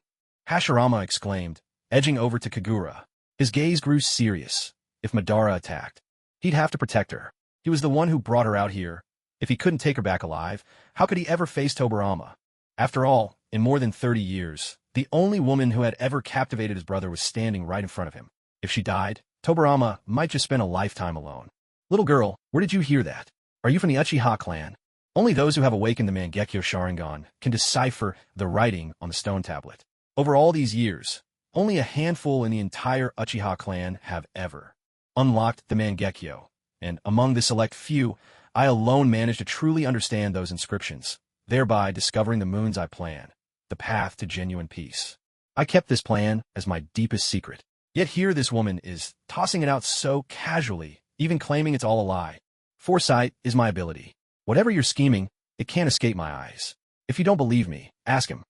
Hashirama exclaimed, edging over to Kagura. His gaze grew serious. If Madara attacked, he'd have to protect her. He was the one who brought her out here. If he couldn't take her back alive, how could he ever face Tobirama? After all, in more than 30 years, the only woman who had ever captivated his brother was standing right in front of him. If she died, Tobirama might just spend a lifetime alone. Little girl, where did you hear that? Are you from the Uchiha clan? Only those who have awakened the Mangekyo Sharingan can decipher the writing on the stone tablet. Over all these years, only a handful in the entire Uchiha clan have ever unlocked the Mangekyo, and among the select few, I alone managed to truly understand those inscriptions. thereby discovering the moon's eye plan, the path to genuine peace. I kept this plan as my deepest secret. Yet here this woman is tossing it out so casually, even claiming it's all a lie. Foresight is my ability. Whatever you're scheming, it can't escape my eyes. If you don't believe me, ask him.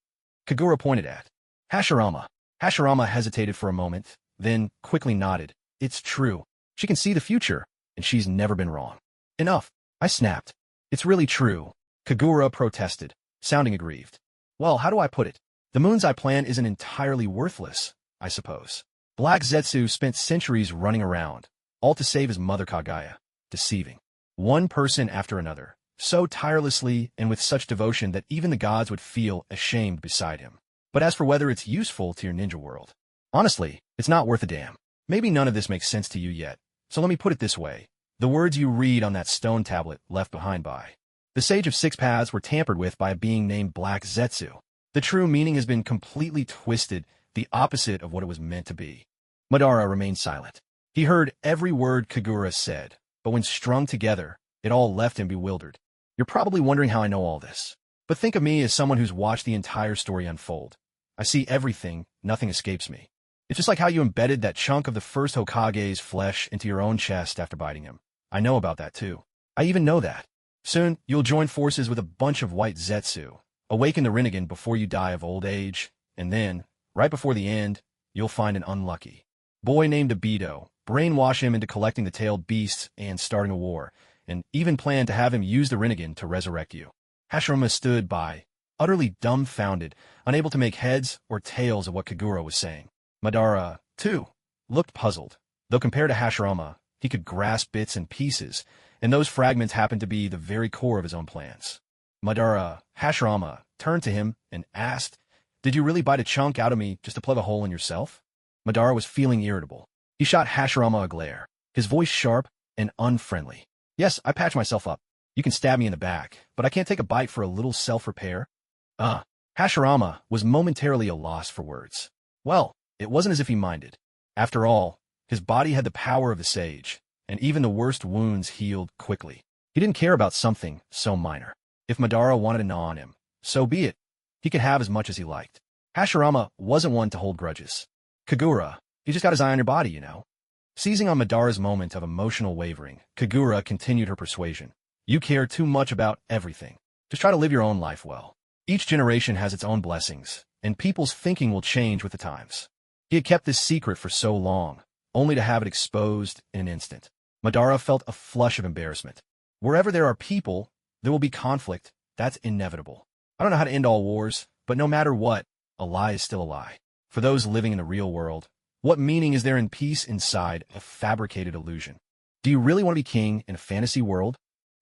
Kagura pointed at Hashirama. Hashirama hesitated for a moment, then quickly nodded. It's true. She can see the future, and she's never been wrong. Enough, I snapped. It's really true. Kagura protested, sounding aggrieved. Well, how do I put it? The moon's eye plan isn't entirely worthless, I suppose. Black Zetsu spent centuries running around, all to save his mother Kagaya, deceiving one person after another, so tirelessly and with such devotion that even the gods would feel ashamed beside him. But as for whether it's useful to your ninja world, honestly, it's not worth a damn. Maybe none of this makes sense to you yet, so let me put it this way. The words you read on that stone tablet left behind by the Sage of Six Paths were tampered with by a being named Black Zetsu. The true meaning has been completely twisted, the opposite of what it was meant to be. Madara remained silent. He heard every word Kagura said, but when strung together, it all left him bewildered. You're probably wondering how I know all this. But think of me as someone who's watched the entire story unfold. I see everything, nothing escapes me. It's just like how you embedded that chunk of the first Hokage's flesh into your own chest after biting him. I know about that too. I even know that. Soon, you'll join forces with a bunch of white Zetsu, awaken the Rinnegan before you die of old age, and then, right before the end, you'll find an unlucky boy named Obito, brainwash him into collecting the tailed beasts and starting a war, and even plan to have him use the Rinnegan to resurrect you. Hashirama stood by, utterly dumbfounded, unable to make heads or tails of what Kagura was saying. Madara, too, looked puzzled, though compared to Hashirama, he could grasp bits and pieces, and those fragments happened to be the very core of his own plans. Hashirama turned to him and asked, "Did you really bite a chunk out of me just to plug a hole in yourself?" Madara was feeling irritable. He shot Hashirama a glare, his voice sharp and unfriendly. "Yes, I patched myself up. You can stab me in the back, but I can't take a bite for a little self-repair." Hashirama was momentarily a loss for words. Well, it wasn't as if he minded. After all, his body had the power of the sage, and even the worst wounds healed quickly. He didn't care about something so minor. If Madara wanted to gnaw on him, so be it. He could have as much as he liked. Hashirama wasn't one to hold grudges. Kagura, he just got his eye on your body, you know. Seizing on Madara's moment of emotional wavering, Kagura continued her persuasion. You care too much about everything. Just try to live your own life well. Each generation has its own blessings, and people's thinking will change with the times. He had kept this secret for so long, only to have it exposed in an instant. Madara felt a flush of embarrassment. Wherever there are people, there will be conflict. That's inevitable. I don't know how to end all wars, but no matter what, a lie is still a lie. For those living in the real world, what meaning is there in peace inside a fabricated illusion? Do you really want to be king in a fantasy world?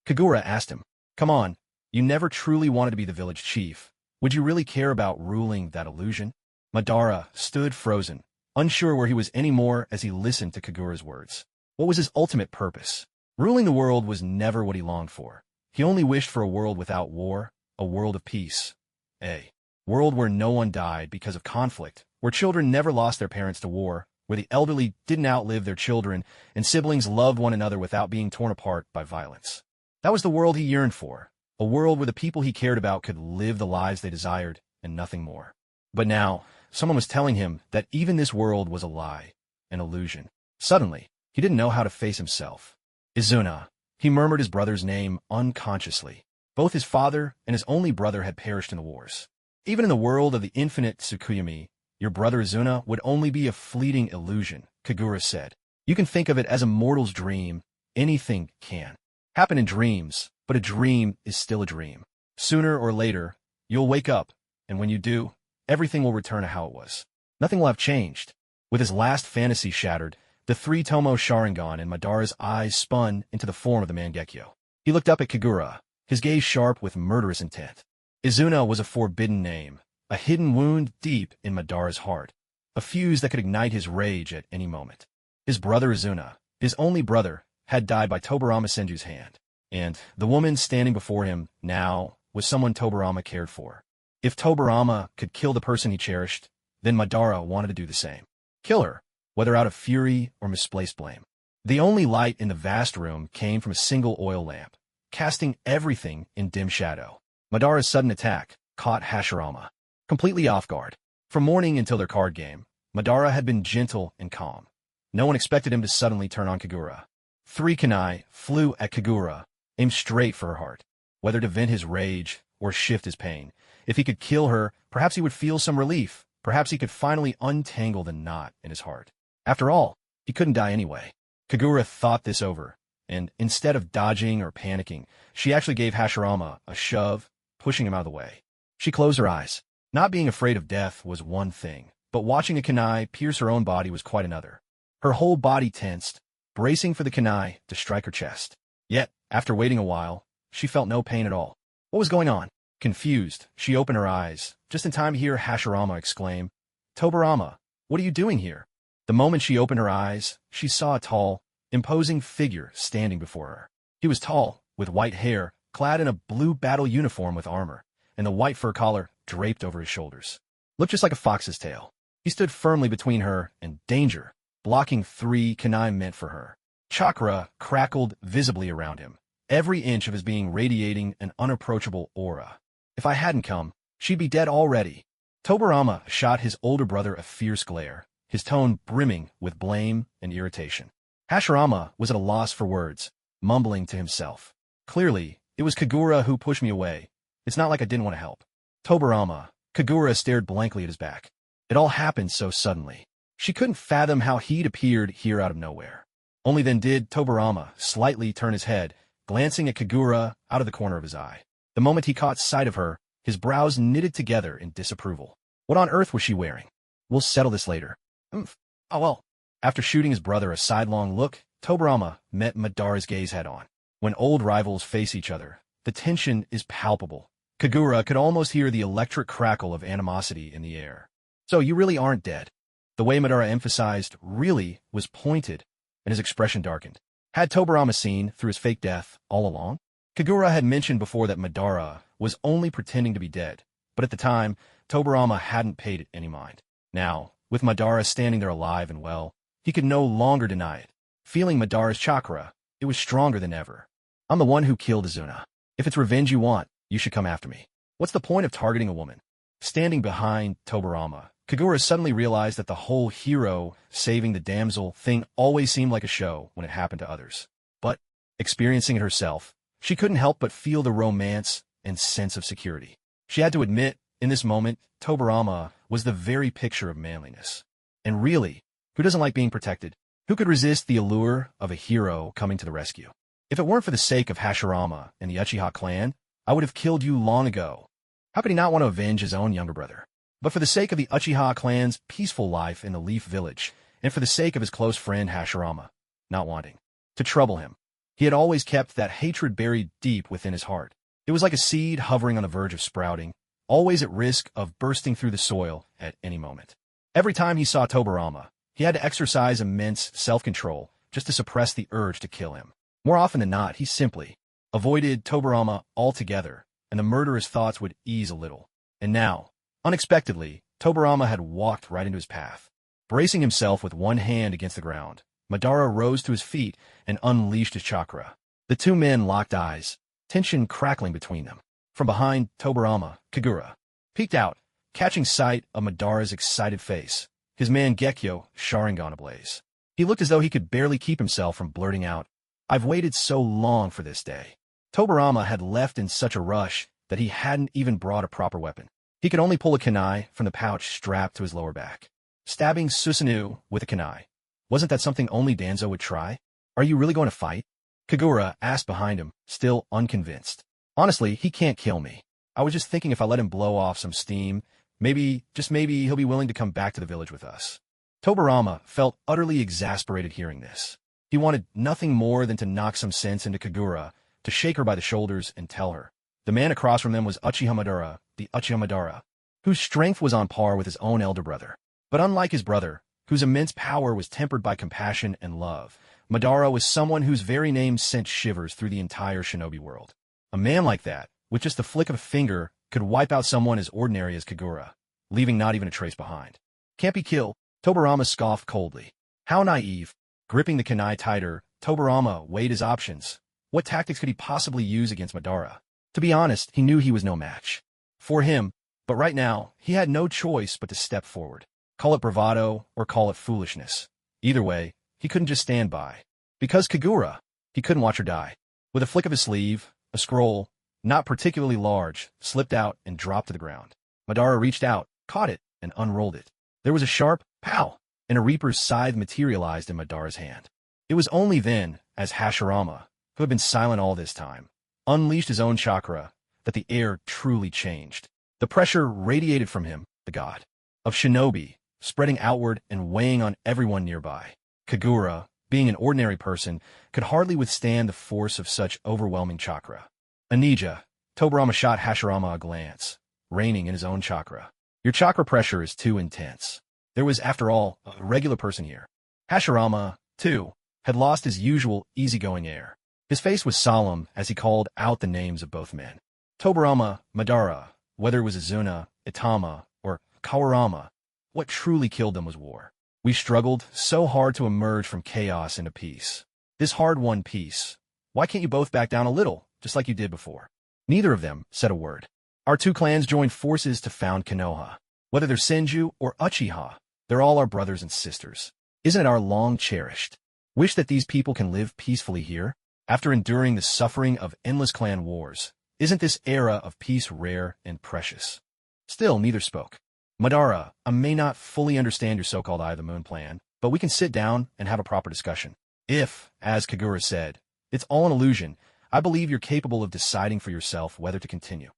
Kagura asked him. Come on, you never truly wanted to be the village chief. Would you really care about ruling that illusion? Madara stood frozen, unsure where he was anymore as he listened to Kagura's words. What was his ultimate purpose? Ruling the world was never what he longed for. He only wished for a world without war, a world of peace. A world where no one died because of conflict, where children never lost their parents to war, where the elderly didn't outlive their children, and siblings loved one another without being torn apart by violence. That was the world he yearned for, a world where the people he cared about could live the lives they desired, and nothing more. But now, someone was telling him that even this world was a lie, an illusion. Suddenly, he didn't know how to face himself. Izuna. He murmured his brother's name unconsciously. Both his father and his only brother had perished in the wars. Even in the world of the infinite Tsukuyami, your brother Izuna would only be a fleeting illusion, Kagura said. You can think of it as a mortal's dream. Anything can happen in dreams, but a dream is still a dream. Sooner or later, you'll wake up, and when you do, everything will return to how it was. Nothing will have changed. With his last fantasy shattered, the three-tomo Sharingan in Madara's eyes spun into the form of the Mangekyo. He looked up at Kagura, his gaze sharp with murderous intent. Izuna was a forbidden name, a hidden wound deep in Madara's heart, a fuse that could ignite his rage at any moment. His brother Izuna, his only brother, had died by Tobarama Senju's hand, and the woman standing before him now was someone Tobarama cared for. If Tobarama could kill the person he cherished, then Madara wanted to do the same. Kill her, whether out of fury or misplaced blame. The only light in the vast room came from a single oil lamp, casting everything in dim shadow. Madara's sudden attack caught Hashirama completely off guard. From morning until their card game, Madara had been gentle and calm. No one expected him to suddenly turn on Kagura. 3 kunai flew at Kagura, aimed straight for her heart. Whether to vent his rage or shift his pain, if he could kill her, perhaps he would feel some relief. Perhaps he could finally untangle the knot in his heart. After all, he couldn't die anyway. Kagura thought this over, and instead of dodging or panicking, she actually gave Hashirama a shove, pushing him out of the way. She closed her eyes. Not being afraid of death was one thing, but watching a kunai pierce her own body was quite another. Her whole body tensed, bracing for the kunai to strike her chest. Yet, after waiting a while, she felt no pain at all. What was going on? Confused, she opened her eyes, just in time to hear Hashirama exclaim, "Tobarama, what are you doing here?" The moment she opened her eyes, she saw a tall, imposing figure standing before her. He was tall, with white hair, clad in a blue battle uniform with armor, and the white fur collar draped over his shoulders. Looked just like a fox's tail. He stood firmly between her and danger, blocking 3 kunai meant for her. Chakra crackled visibly around him, every inch of his being radiating an unapproachable aura. If I hadn't come, she'd be dead already. Tobarama shot his older brother a fierce glare, his tone brimming with blame and irritation. Hashirama was at a loss for words, mumbling to himself. Clearly, it was Kagura who pushed me away. It's not like I didn't want to help. Tobarama, Kagura stared blankly at his back. It all happened so suddenly. She couldn't fathom how he'd appeared here out of nowhere. Only then did Tobarama slightly turn his head, glancing at Kagura out of the corner of his eye. The moment he caught sight of her, his brows knitted together in disapproval. What on earth was she wearing? We'll settle this later. Oh well. After shooting his brother a sidelong look, Tobarama met Madara's gaze head-on. When old rivals face each other, the tension is palpable. Kagura could almost hear the electric crackle of animosity in the air. So you really aren't dead. The way Madara emphasized "really" was pointed, and his expression darkened. Had Tobarama seen through his fake death all along? Kagura had mentioned before that Madara was only pretending to be dead, but at the time, Tobarama hadn't paid it any mind. Now, with Madara standing there alive and well, he could no longer deny it. Feeling Madara's chakra, it was stronger than ever. I'm the one who killed Izuna. If it's revenge you want, you should come after me. What's the point of targeting a woman? Standing behind Tobarama, Kagura suddenly realized that the whole hero saving the damsel thing always seemed like a show when it happened to others. But, experiencing it herself, she couldn't help but feel the romance and sense of security. She had to admit, in this moment, Tobarama was the very picture of manliness. And really, who doesn't like being protected? Who could resist the allure of a hero coming to the rescue? If it weren't for the sake of Hashirama and the Uchiha clan, I would have killed you long ago. How could he not want to avenge his own younger brother? But for the sake of the Uchiha clan's peaceful life in the Leaf Village, and for the sake of his close friend Hashirama, not wanting to trouble him, he had always kept that hatred buried deep within his heart. It was like a seed hovering on the verge of sprouting, always at risk of bursting through the soil at any moment. Every time he saw Tobarama, he had to exercise immense self-control just to suppress the urge to kill him. More often than not, he simply avoided Tobarama altogether, and the murderous thoughts would ease a little. And now, unexpectedly, Tobarama had walked right into his path. Bracing himself with one hand against the ground, Madara rose to his feet and unleashed his chakra. The 2 men locked eyes, tension crackling between them. From behind Tobarama, Kagura peeked out, catching sight of Madara's excited face, his Mangekyo Sharingan ablaze. He looked as though he could barely keep himself from blurting out, "I've waited so long for this day." Tobarama had left in such a rush that he hadn't even brought a proper weapon. He could only pull a kunai from the pouch strapped to his lower back. Stabbing Susanoo with a kunai. Wasn't that something only Danzo would try? "Are you really going to fight?" Kagura asked behind him, still unconvinced. "Honestly, he can't kill me. I was just thinking if I let him blow off some steam, maybe, just maybe, he'll be willing to come back to the village with us." Tobarama felt utterly exasperated hearing this. He wanted nothing more than to knock some sense into Kagura, to shake her by the shoulders and tell her. The man across from them was Uchiha Madara, the Uchiha Madara, whose strength was on par with his own elder brother. But unlike his brother, whose immense power was tempered by compassion and love, Madara was someone whose very name sent shivers through the entire shinobi world. A man like that, with just the flick of a finger, could wipe out someone as ordinary as Kagura, leaving not even a trace behind. "Can't be killed," Tobarama scoffed coldly. How naive. Gripping the kunai tighter, Tobarama weighed his options. What tactics could he possibly use against Madara? To be honest, he knew he was no match for him, but right now, he had no choice but to step forward. Call it bravado or call it foolishness. Either way, he couldn't just stand by. Because Kagura, he couldn't watch her die. With a flick of his sleeve, a scroll, not particularly large, slipped out and dropped to the ground. Madara reached out, caught it, and unrolled it. There was a sharp pow, and a reaper's scythe materialized in Madara's hand. It was only then, as Hashirama, who had been silent all this time, unleashed his own chakra, that the air truly changed. The pressure radiated from him, the god of shinobi, spreading outward and weighing on everyone nearby. Kagura, being an ordinary person, could hardly withstand the force of such overwhelming chakra. A ninja, Tobirama shot Hashirama a glance, reining in his own chakra. Your chakra pressure is too intense. There was, after all, a regular person here. Hashirama, too, had lost his usual easygoing air. His face was solemn as he called out the names of both men. Tobirama, Madara, whether it was Izuna, Itama, or Kawurama, what truly killed them was war. We struggled so hard to emerge from chaos into peace. This hard-won peace. Why can't you both back down a little, just like you did before? Neither of them said a word. Our two clans joined forces to found Konoha. Whether they're Senju or Uchiha, they're all our brothers and sisters. Isn't it our long-cherished wish that these people can live peacefully here? After enduring the suffering of endless clan wars, isn't this era of peace rare and precious? Still, neither spoke. Madara, I may not fully understand your so-called Eye of the Moon plan, but we can sit down and have a proper discussion. If, as Kagura said, it's all an illusion, I believe you're capable of deciding for yourself whether to continue.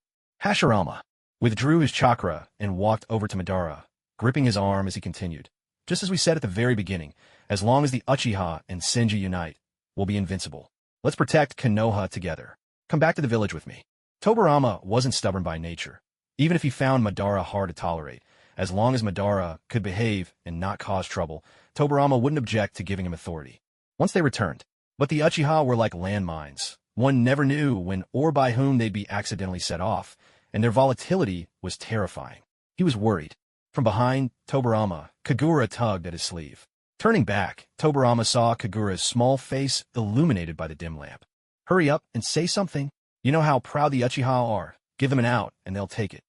Hashirama withdrew his chakra and walked over to Madara, gripping his arm as he continued. Just as we said at the very beginning, as long as the Uchiha and Senju unite, we'll be invincible. Let's protect Konoha together. Come back to the village with me. Tobirama wasn't stubborn by nature. Even if he found Madara hard to tolerate, as long as Madara could behave and not cause trouble, Tobirama wouldn't object to giving him authority. Once they returned. But the Uchiha were like landmines. One never knew when or by whom they'd be accidentally set off, and their volatility was terrifying. He was worried. From behind Tobirama, Kagura tugged at his sleeve. Turning back, Tobirama saw Kagura's small face illuminated by the dim lamp. Hurry up and say something. You know how proud the Uchiha are. Give them an out, and they'll take it.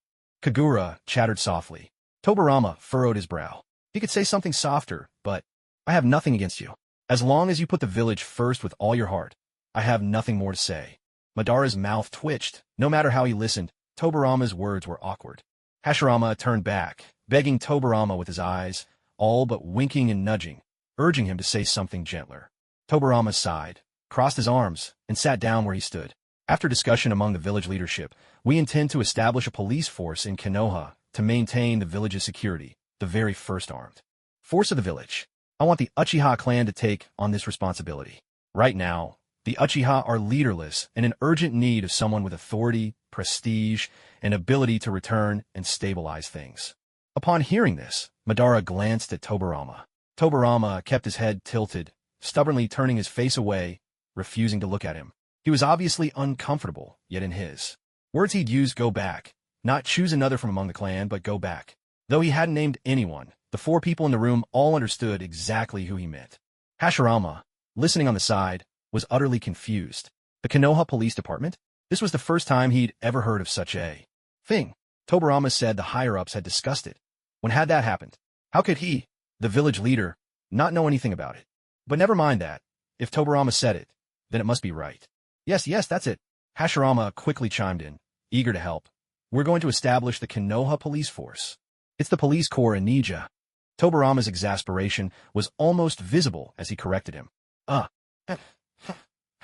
Kagura chattered softly. Tobirama furrowed his brow. He could say something softer, but I have nothing against you. As long as you put the village first with all your heart, I have nothing more to say. Madara's mouth twitched. No matter how he listened, Tobirama's words were awkward. Hashirama turned back, begging Tobirama with his eyes, all but winking and nudging, urging him to say something gentler. Tobirama sighed, crossed his arms, and sat down where he stood. After discussion among the village leadership, we intend to establish a police force in Konoha to maintain the village's security, the very first armed force of the village. I want the Uchiha clan to take on this responsibility. Right now, the Uchiha are leaderless and in urgent need of someone with authority, prestige, and ability to return and stabilize things. Upon hearing this, Madara glanced at Tobirama. Tobirama kept his head tilted, stubbornly turning his face away, refusing to look at him. He was obviously uncomfortable, yet in his words he'd used go back, not choose another from among the clan, but go back. Though he hadn't named anyone, the four people in the room all understood exactly who he meant. Hashirama, listening on the side, was utterly confused. The Konoha Police Department? This was the first time he'd ever heard of such a thing. Tobirama said the higher-ups had discussed it. When had that happened? How could he, the village leader, not know anything about it? But never mind that. If Tobirama said it, then it must be right. Yes, that's it. Hashirama quickly chimed in, eager to help. We're going to establish the Konoha police force. It's the police corps in Nija. Tobirama's exasperation was almost visible as he corrected him.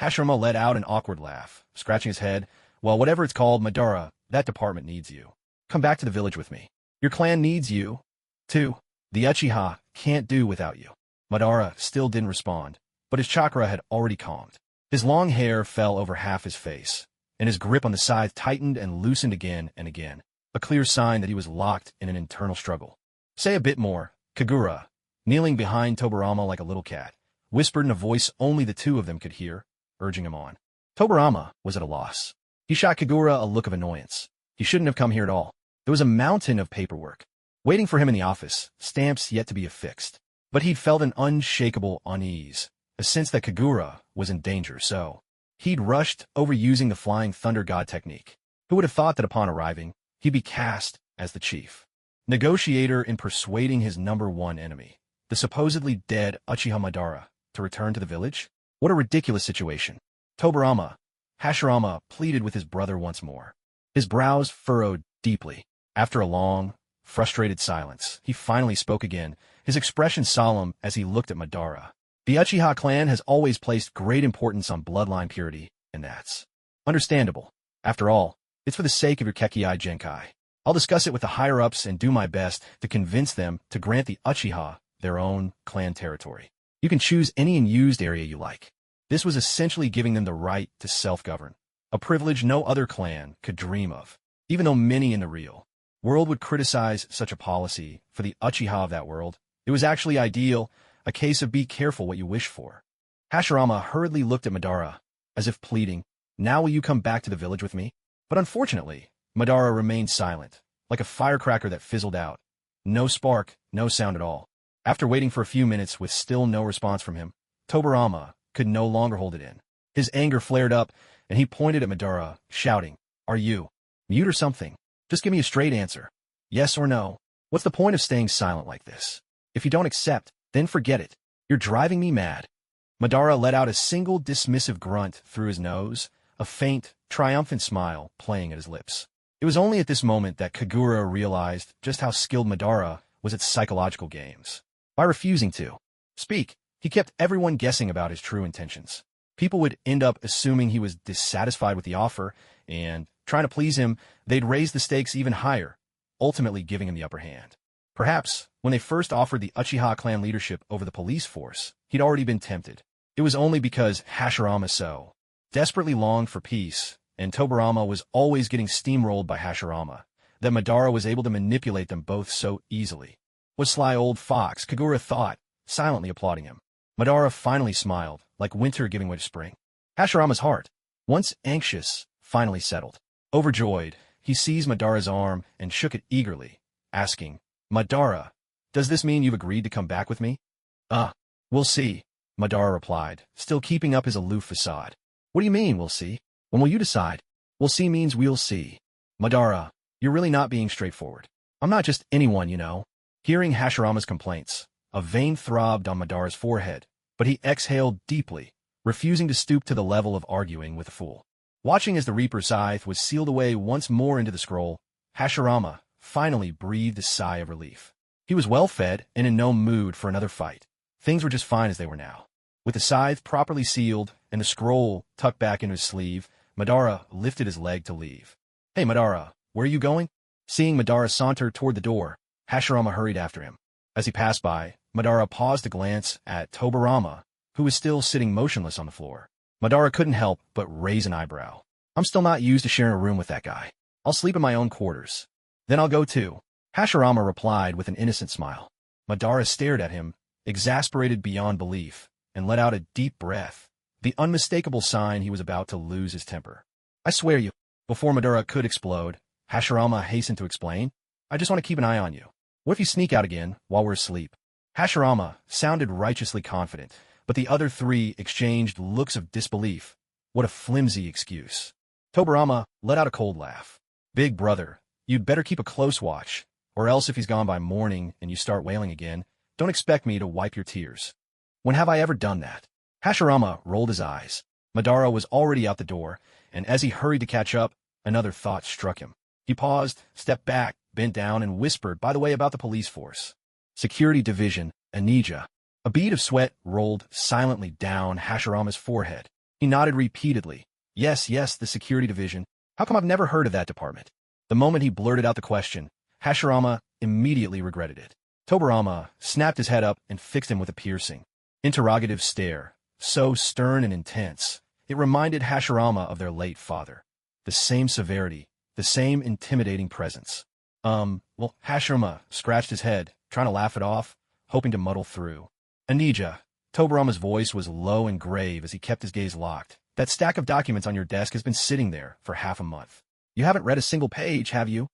Hashirama let out an awkward laugh, scratching his head. Well, whatever it's called, Madara, that department needs you. Come back to the village with me. Your clan needs you, too. The Uchiha can't do without you. Madara still didn't respond, but his chakra had already calmed. His long hair fell over half his face, and his grip on the scythe tightened and loosened again and again, a clear sign that he was locked in an internal struggle. Say a bit more. Kagura, kneeling behind Tobirama like a little cat, whispered in a voice only the two of them could hear, urging him on. Tobirama was at a loss. He shot Kagura a look of annoyance. He shouldn't have come here at all. There was a mountain of paperwork waiting for him in the office, stamps yet to be affixed. But he'd felt an unshakable unease, a sense that Kagura was in danger, so He'd rushed, overusing the flying thunder god technique. Who would have thought that upon arriving, he'd be cast as the chief negotiator in persuading his #1 enemy, the supposedly dead Uchiha Madara, to return to the village? What a ridiculous situation. Tobirama, Hashirama pleaded with his brother once more. His brows furrowed deeply. After a long, frustrated silence, he finally spoke again, his expression solemn as he looked at Madara. The Uchiha clan has always placed great importance on bloodline purity, and that's understandable. After all, it's for the sake of your Kekkai Genkai. I'll discuss it with the higher-ups and do my best to convince them to grant the Uchiha their own clan territory. You can choose any unused area you like. This was essentially giving them the right to self-govern, a privilege no other clan could dream of, even though many in the real world would criticize such a policy. For the Uchiha of that world, it was actually ideal, a case of be careful what you wish for. Hashirama hurriedly looked at Madara, as if pleading, "Now will you come back to the village with me?" But unfortunately, Madara remained silent, like a firecracker that fizzled out. No spark, no sound at all. After waiting for a few minutes with still no response from him, Tobirama could no longer hold it in. His anger flared up, and he pointed at Madara, shouting, "Are you mute or something? Just give me a straight answer. Yes or no. What's the point of staying silent like this? If you don't accept, then forget it. You're driving me mad." Madara let out a single dismissive grunt through his nose, a faint, triumphant smile playing at his lips. It was only at this moment that Kagura realized just how skilled Madara was at psychological games. By refusing to speak, he kept everyone guessing about his true intentions. People would end up assuming he was dissatisfied with the offer, and, trying to please him, they'd raise the stakes even higher, ultimately giving him the upper hand. Perhaps, when they first offered the Uchiha clan leadership over the police force, he'd already been tempted. It was only because Hashirama so desperately longed for peace, and Tobirama was always getting steamrolled by Hashirama, that Madara was able to manipulate them both so easily. What sly old fox, Kagura thought, silently applauding him. Madara finally smiled, like winter giving way to spring. Hashirama's heart, once anxious, finally settled. Overjoyed, he seized Madara's arm and shook it eagerly, asking, "Madara, does this mean you've agreed to come back with me?" We'll see," Madara replied, still keeping up his aloof facade. "What do you mean, we'll see? When will you decide?" "We'll see means we'll see." "Madara, you're really not being straightforward. I'm not just anyone, you know." Hearing Hashirama's complaints, a vein throbbed on Madara's forehead, but he exhaled deeply, refusing to stoop to the level of arguing with a fool. Watching as the Reaper's scythe was sealed away once more into the scroll, Hashirama finally breathed a sigh of relief. He was well-fed and in no mood for another fight. Things were just fine as they were now. With the scythe properly sealed and the scroll tucked back into his sleeve, Madara lifted his leg to leave. "Hey, Madara, where are you going?" Seeing Madara saunter toward the door, Hashirama hurried after him. As he passed by, Madara paused to glance at Tobirama, who was still sitting motionless on the floor. Madara couldn't help but raise an eyebrow. "I'm still not used to sharing a room with that guy. I'll sleep in my own quarters." "Then I'll go too," Hashirama replied with an innocent smile. Madara stared at him, exasperated beyond belief, and let out a deep breath, the unmistakable sign he was about to lose his temper. "I swear you." Before Madara could explode, Hashirama hastened to explain, "I just want to keep an eye on you. What if you sneak out again while we're asleep?" Hashirama sounded righteously confident, but the other three exchanged looks of disbelief. What a flimsy excuse. Tobirama let out a cold laugh. "Big brother, you'd better keep a close watch, or else if he's gone by morning and you start wailing again, don't expect me to wipe your tears." "When have I ever done that?" Hashirama rolled his eyes. Madara was already out the door, and as he hurried to catch up, another thought struck him. He paused, stepped back, bent down, and whispered, "By the way, about the police force. Security Division, Anija." A bead of sweat rolled silently down Hashirama's forehead. He nodded repeatedly. Yes, the Security Division. How come I've never heard of that department?" The moment he blurted out the question, Hashirama immediately regretted it. Tobirama snapped his head up and fixed him with a piercing, interrogative stare, so stern and intense, it reminded Hashirama of their late father. The same severity, the same intimidating presence. Well, Hashirama scratched his head, trying to laugh it off, hoping to muddle through. "Anija," Tobirama's voice was low and grave as he kept his gaze locked. "That stack of documents on your desk has been sitting there for half a month. You haven't read a single page, have you?"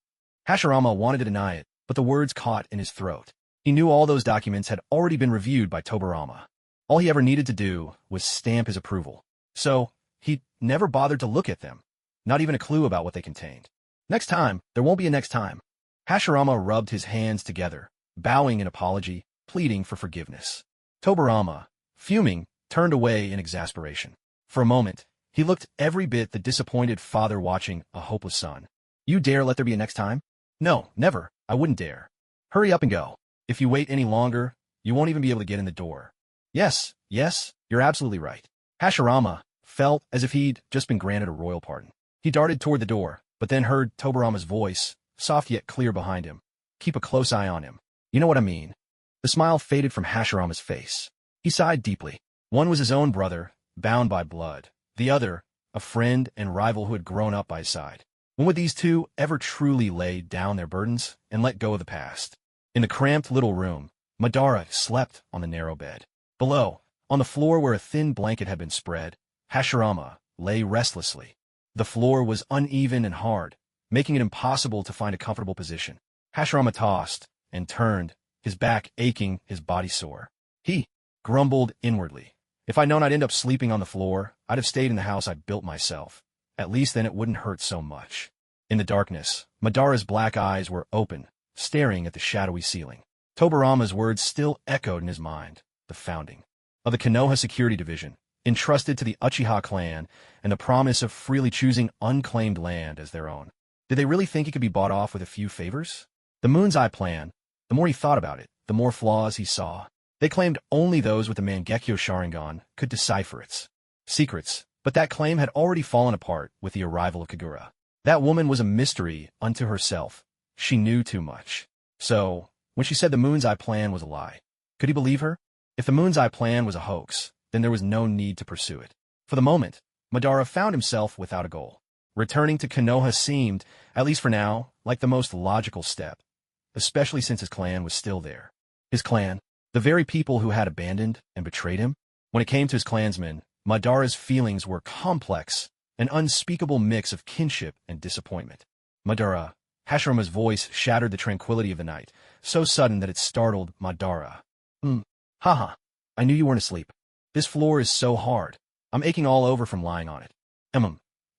Hashirama wanted to deny it, but the words caught in his throat. He knew all those documents had already been reviewed by Tobirama. All he ever needed to do was stamp his approval. So, he'd never bothered to look at them. Not even a clue about what they contained. Next time, there won't be a next time. Hashirama rubbed his hands together, bowing in apology, pleading for forgiveness. Tobirama, fuming, turned away in exasperation. For a moment, he looked every bit the disappointed father watching a hopeless son. You dare let there be a next time? No, never. I wouldn't dare. Hurry up and go. If you wait any longer, you won't even be able to get in the door. Yes, you're absolutely right. Hashirama felt as if he'd just been granted a royal pardon. He darted toward the door, but then heard Tobirama's voice, soft yet clear behind him. Keep a close eye on him. You know what I mean. The smile faded from Hashirama's face. He sighed deeply. One was his own brother, bound by blood. The other, a friend and rival who had grown up by his side. When would these two ever truly lay down their burdens and let go of the past? In the cramped little room, Madara slept on the narrow bed. Below, on the floor where a thin blanket had been spread, Hashirama lay restlessly. The floor was uneven and hard, making it impossible to find a comfortable position. Hashirama tossed and turned, his back aching, his body sore. He grumbled inwardly. If I'd known I'd end up sleeping on the floor, I'd have stayed in the house I'd built myself. At least then it wouldn't hurt so much. In the darkness, Madara's black eyes were open, staring at the shadowy ceiling. Tobirama's words still echoed in his mind. The founding of the Konoha Security Division, entrusted to the Uchiha clan, and the promise of freely choosing unclaimed land as their own. Did they really think he could be bought off with a few favors? The Moon's Eye plan, the more he thought about it, the more flaws he saw. They claimed only those with the Mangekyo Sharingan could decipher its secrets, but that claim had already fallen apart with the arrival of Kagura. That woman was a mystery unto herself. She knew too much. So, when she said the Moon's Eye plan was a lie, could he believe her? If the Moon's Eye plan was a hoax, then there was no need to pursue it. For the moment, Madara found himself without a goal. Returning to Konoha seemed, at least for now, like the most logical step, especially since his clan was still there. His clan, the very people who had abandoned and betrayed him? When it came to his clansmen, Madara's feelings were complex, an unspeakable mix of kinship and disappointment. Madara, Hashirama's voice shattered the tranquility of the night, so sudden that it startled Madara. Haha, I knew you weren't asleep. This floor is so hard. I'm aching all over from lying on it.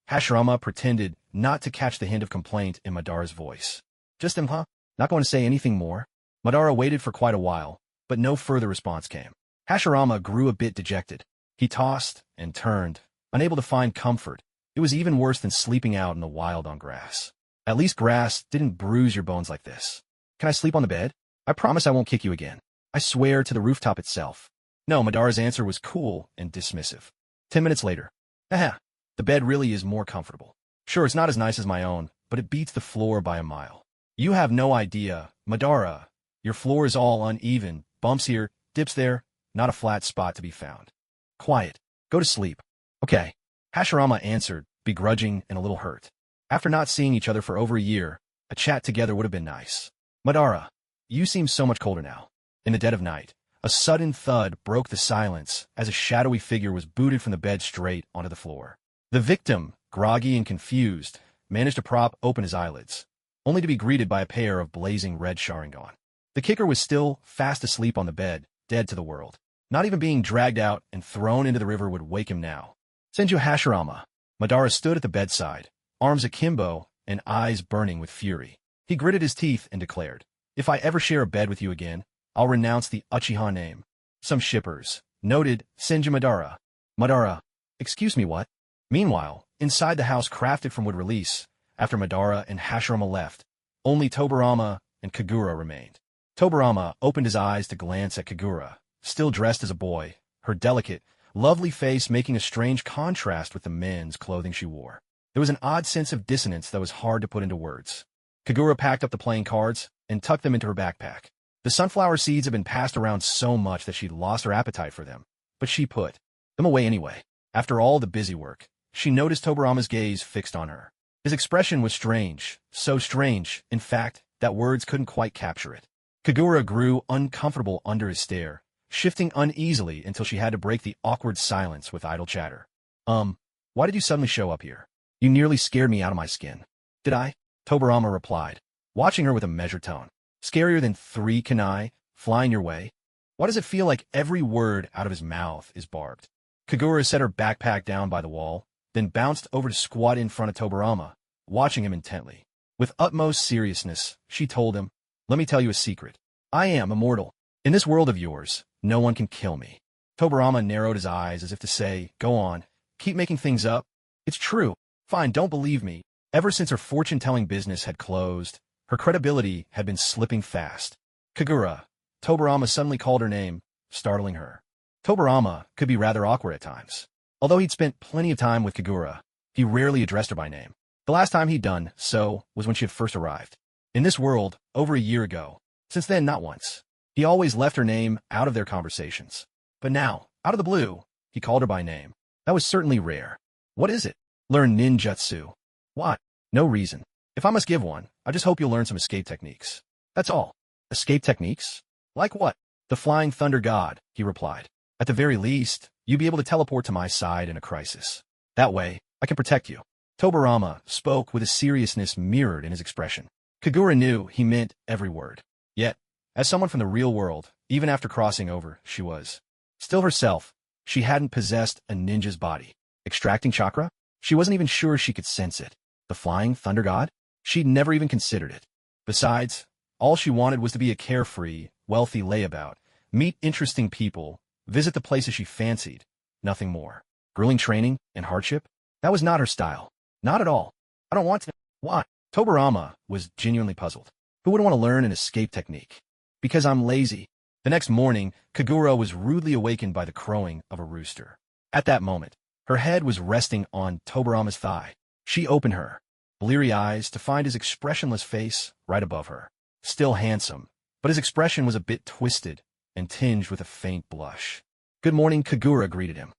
Hashirama pretended not to catch the hint of complaint in Madara's voice. Just huh? Not going to say anything more? Madara waited for quite a while, but no further response came. Hashirama grew a bit dejected. He tossed and turned, unable to find comfort. It was even worse than sleeping out in the wild on grass. At least grass didn't bruise your bones like this. Can I sleep on the bed? I promise I won't kick you again. I swear to the rooftop itself. No, Madara's answer was cool and dismissive. 10 minutes later. The bed really is more comfortable. Sure, it's not as nice as my own, but it beats the floor by a mile. You have no idea, Madara. Your floor is all uneven, bumps here, dips there, not a flat spot to be found. Quiet. Go to sleep. Okay. Hashirama answered, begrudging and a little hurt. After not seeing each other for over a year, a chat together would have been nice. Madara, you seem so much colder now. In the dead of night, a sudden thud broke the silence as a shadowy figure was booted from the bed straight onto the floor. The victim, groggy and confused, managed to prop open his eyelids, only to be greeted by a pair of blazing red Sharingan. The kicker was still fast asleep on the bed, dead to the world. Not even being dragged out and thrown into the river would wake him now. Senju Hashirama. Madara stood at the bedside, arms akimbo and eyes burning with fury. He gritted his teeth and declared, if I ever share a bed with you again, I'll renounce the Uchiha name. Some shippers noted Senju Madara. Madara, excuse me, what? Meanwhile, inside the house crafted from wood release, after Madara and Hashirama left, only Tobirama and Kagura remained. Tobirama opened his eyes to glance at Kagura, still dressed as a boy, her delicate, lovely face making a strange contrast with the men's clothing she wore. There was an odd sense of dissonance that was hard to put into words. Kagura packed up the playing cards and tucked them into her backpack. The sunflower seeds had been passed around so much that she'd lost her appetite for them, but she put them away anyway. After all the busy work, she noticed Tobirama's gaze fixed on her. His expression was strange, so strange, in fact, that words couldn't quite capture it. Kagura grew uncomfortable under his stare, shifting uneasily until she had to break the awkward silence with idle chatter. Why did you suddenly show up here? You nearly scared me out of my skin. Did I? Tobirama replied, watching her with a measured tone. Scarier than 3 kunai, flying your way? Why does it feel like every word out of his mouth is barbed? Kagura set her backpack down by the wall, then bounced over to squat in front of Tobarama, watching him intently. With utmost seriousness, she told him, "Let me tell you a secret. I am immortal. In this world of yours, no one can kill me." Tobarama narrowed his eyes as if to say, "Go on, keep making things up. It's true. Fine, don't believe me." Ever since her fortune-telling business had closed, her credibility had been slipping fast. "Kagura." Tobarama suddenly called her name, startling her. Tobarama could be rather awkward at times. Although he'd spent plenty of time with Kagura, he rarely addressed her by name. The last time he'd done so was when she had first arrived. In this world, over a year ago. Since then, not once. He always left her name out of their conversations. But now, out of the blue, he called her by name. That was certainly rare. "What is it?" "Learn ninjutsu." "Why?" "No reason. If I must give one, I just hope you'll learn some escape techniques. That's all." "Escape techniques? Like what?" "The Flying Thunder God," he replied. "At the very least, you'll be able to teleport to my side in a crisis. That way, I can protect you." Tobarama spoke with a seriousness mirrored in his expression. Kagura knew he meant every word. Yet, as someone from the real world, even after crossing over, she was still herself. She hadn't possessed a ninja's body. Extracting chakra? She wasn't even sure she could sense it. The Flying Thunder God? She'd never even considered it. Besides, all she wanted was to be a carefree, wealthy layabout, meet interesting people, visit the places she fancied, nothing more. Grueling training and hardship? That was not her style. Not at all. "I don't want to." "Why?" Tobarama was genuinely puzzled. Who would want to learn an escape technique? "Because I'm lazy." The next morning, Kagura was rudely awakened by the crowing of a rooster. At that moment, her head was resting on Tobarama's thigh. She opened her bleary eyes to find his expressionless face right above her. Still handsome, but his expression was a bit twisted and tinged with a faint blush. "Good morning," Kagura greeted him.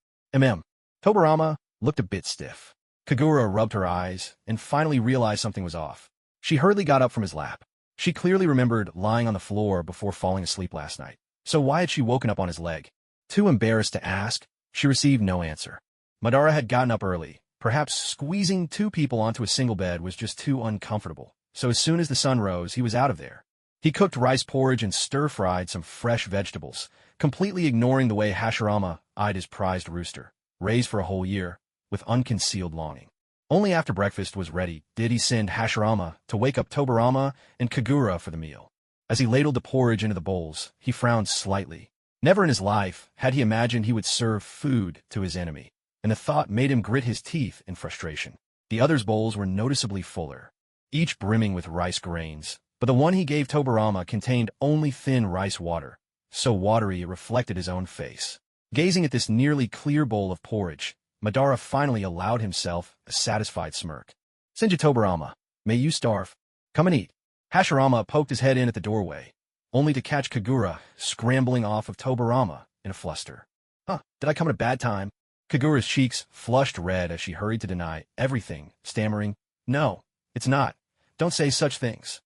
Tobarama looked a bit stiff. Kagura rubbed her eyes and finally realized something was off. She hurriedly got up from his lap. She clearly remembered lying on the floor before falling asleep last night. So why had she woken up on his leg? Too embarrassed to ask, she received no answer. Madara had gotten up early. Perhaps squeezing two people onto a single bed was just too uncomfortable. So as soon as the sun rose, he was out of there. He cooked rice porridge and stir-fried some fresh vegetables, completely ignoring the way Hashirama eyed his prized rooster, raised for a whole year, with unconcealed longing. Only after breakfast was ready did he send Hashirama to wake up Tobarama and Kagura for the meal. As he ladled the porridge into the bowls, he frowned slightly. Never in his life had he imagined he would serve food to his enemy, and the thought made him grit his teeth in frustration. The others' bowls were noticeably fuller, each brimming with rice grains, but the one he gave Tobarama contained only thin rice water, so watery it reflected his own face. Gazing at this nearly clear bowl of porridge, Madara finally allowed himself a satisfied smirk. "Senju Tobarama, may you starve. Come and eat." Hashirama poked his head in at the doorway, only to catch Kagura scrambling off of Tobarama in a fluster. Did I come at a bad time?" Kagura's cheeks flushed red as she hurried to deny everything, stammering, "No, it's not. Don't say such things."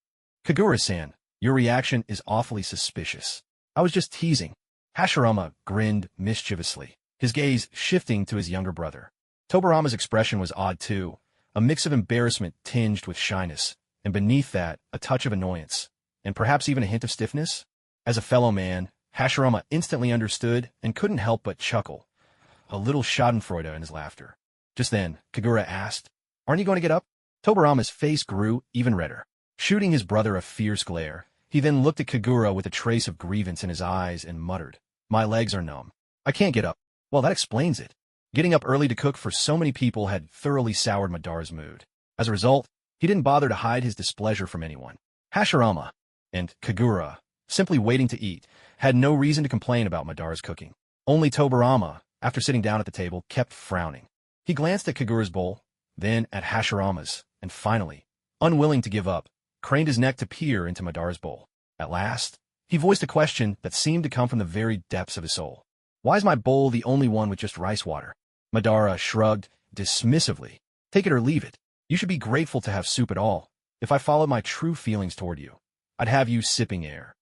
"Kagura-san, your reaction is awfully suspicious. I was just teasing." Hashirama grinned mischievously, his gaze shifting to his younger brother. Tobarama's expression was odd too, a mix of embarrassment tinged with shyness, and beneath that, a touch of annoyance, and perhaps even a hint of stiffness. As a fellow man, Hashirama instantly understood and couldn't help but chuckle, a little schadenfreude in his laughter. Just then, Kagura asked, "Aren't you going to get up?" Tobarama's face grew even redder, shooting his brother a fierce glare. He then looked at Kagura with a trace of grievance in his eyes and muttered, "My legs are numb. I can't get up." Well, that explains it. Getting up early to cook for so many people had thoroughly soured Madara's mood. As a result, he didn't bother to hide his displeasure from anyone. Hashirama and Kagura, simply waiting to eat, had no reason to complain about Madara's cooking. Only Tobarama, after sitting down at the table, kept frowning. He glanced at Kagura's bowl, then at Hashirama's, and finally, unwilling to give up, craned his neck to peer into Madara's bowl. At last, he voiced a question that seemed to come from the very depths of his soul. "Why is my bowl the only one with just rice water?" Madara shrugged dismissively. "Take it or leave it. You should be grateful to have soup at all. If I followed my true feelings toward you, I'd have you sipping air."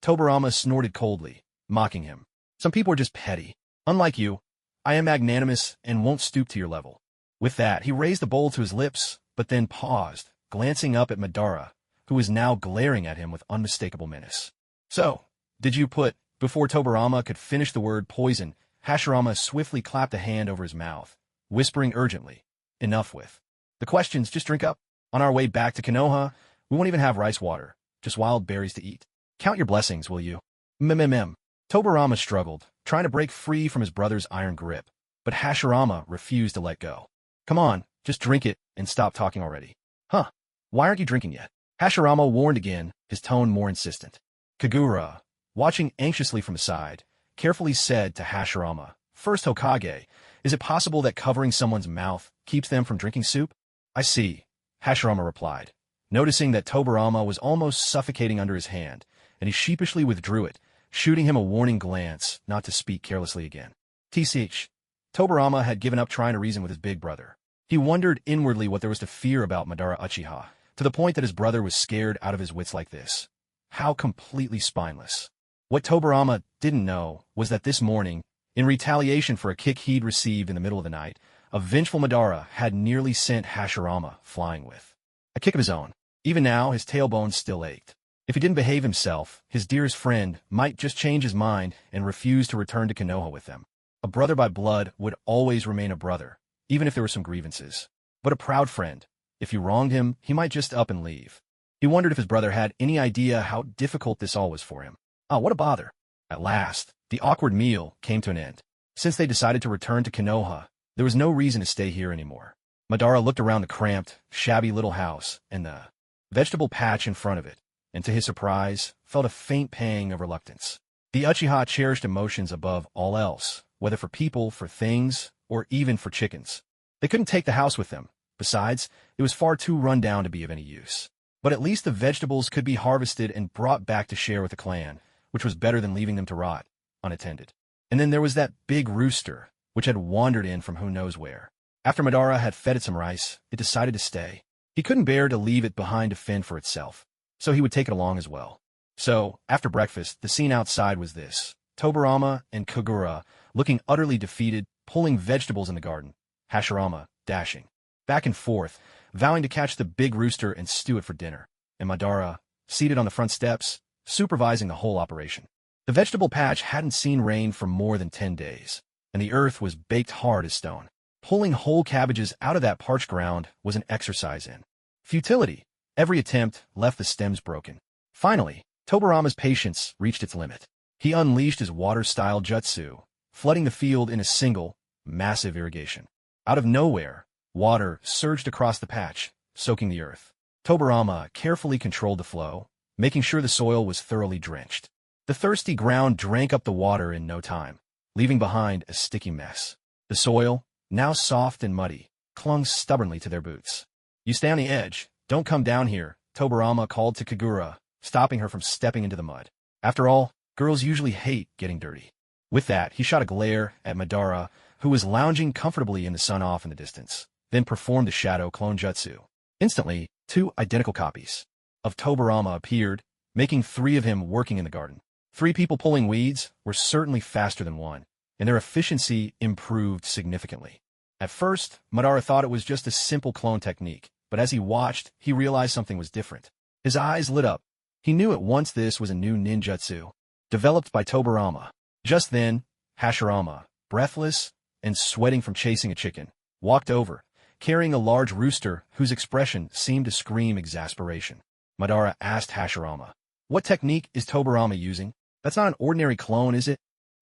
Tobarama snorted coldly, mocking him. "Some people are just petty. Unlike you, I am magnanimous and won't stoop to your level." With that, he raised the bowl to his lips, but then paused, glancing up at Madara, who was now glaring at him with unmistakable menace. "So, did you put..." Before Tobarama could finish the word poison, Hashirama swiftly clapped a hand over his mouth, whispering urgently. Enough with the questions, just drink up. On our way back to Konoha, we won't even have rice water, just wild berries to eat. Count your blessings, will you? Mm. Tobarama struggled, trying to break free from his brother's iron grip, but Hashirama refused to let go. Come on, just drink it and stop talking already. Huh? Why aren't you drinking yet? Hashirama warned again, his tone more insistent. Kagura, watching anxiously from the side, carefully said to Hashirama, First Hokage, is it possible that covering someone's mouth keeps them from drinking soup? I see, Hashirama replied, noticing that Tobarama was almost suffocating under his hand, and he sheepishly withdrew it, shooting him a warning glance not to speak carelessly again. Tch. Tobarama had given up trying to reason with his big brother. He wondered inwardly what there was to fear about Madara Uchiha, to the point that his brother was scared out of his wits like this. How completely spineless. What Tobarama didn't know was that this morning, in retaliation for a kick he'd received in the middle of the night, a vengeful Madara had nearly sent Hashirama flying with a kick of his own. Even now, his tailbone still ached. If he didn't behave himself, his dearest friend might just change his mind and refuse to return to Konoha with them. A brother by blood would always remain a brother, even if there were some grievances. But a proud friend, if you wronged him, he might just up and leave. He wondered if his brother had any idea how difficult this all was for him. Ah, what a bother. At last, the awkward meal came to an end. Since they decided to return to Konoha, there was no reason to stay here anymore. Madara looked around the cramped, shabby little house and the vegetable patch in front of it, and to his surprise, felt a faint pang of reluctance. The Uchiha cherished emotions above all else, whether for people, for things, or even for chickens. They couldn't take the house with them. Besides, it was far too run down to be of any use. But at least the vegetables could be harvested and brought back to share with the clan, which was better than leaving them to rot, unattended. And then there was that big rooster, which had wandered in from who knows where. After Madara had fed it some rice, it decided to stay. He couldn't bear to leave it behind to fend for itself, so he would take it along as well. So, after breakfast, the scene outside was this. Tobarama and Kagura, looking utterly defeated, pulling vegetables in the garden. Hashirama, dashing back and forth, vowing to catch the big rooster and stew it for dinner. And Madara, seated on the front steps, supervising the whole operation. The vegetable patch hadn't seen rain for more than 10 days, and the earth was baked hard as stone. Pulling whole cabbages out of that parched ground was an exercise in futility. Every attempt left the stems broken. Finally, Tobarama's patience reached its limit. He unleashed his water-style jutsu, flooding the field in a single, massive irrigation. Out of nowhere, water surged across the patch, soaking the earth. Tobarama carefully controlled the flow, making sure the soil was thoroughly drenched. The thirsty ground drank up the water in no time, leaving behind a sticky mess. The soil, now soft and muddy, clung stubbornly to their boots. You stay on the edge, don't come down here, Tobarama called to Kagura, stopping her from stepping into the mud. After all, girls usually hate getting dirty. With that, he shot a glare at Madara, who was lounging comfortably in the sun off in the distance, then performed the shadow clone jutsu. Instantly, 2 identical copies of Tobarama appeared, making 3 of him working in the garden. 3 people pulling weeds were certainly faster than 1, and their efficiency improved significantly. At first, Madara thought it was just a simple clone technique, but as he watched, he realized something was different. His eyes lit up. He knew at once this was a new ninjutsu, developed by Tobarama. Just then, Hashirama, breathless and sweating from chasing a chicken, walked over, carrying a large rooster whose expression seemed to scream exasperation. Madara asked Hashirama, "What technique is Tobarama using? That's not an ordinary clone, is it?"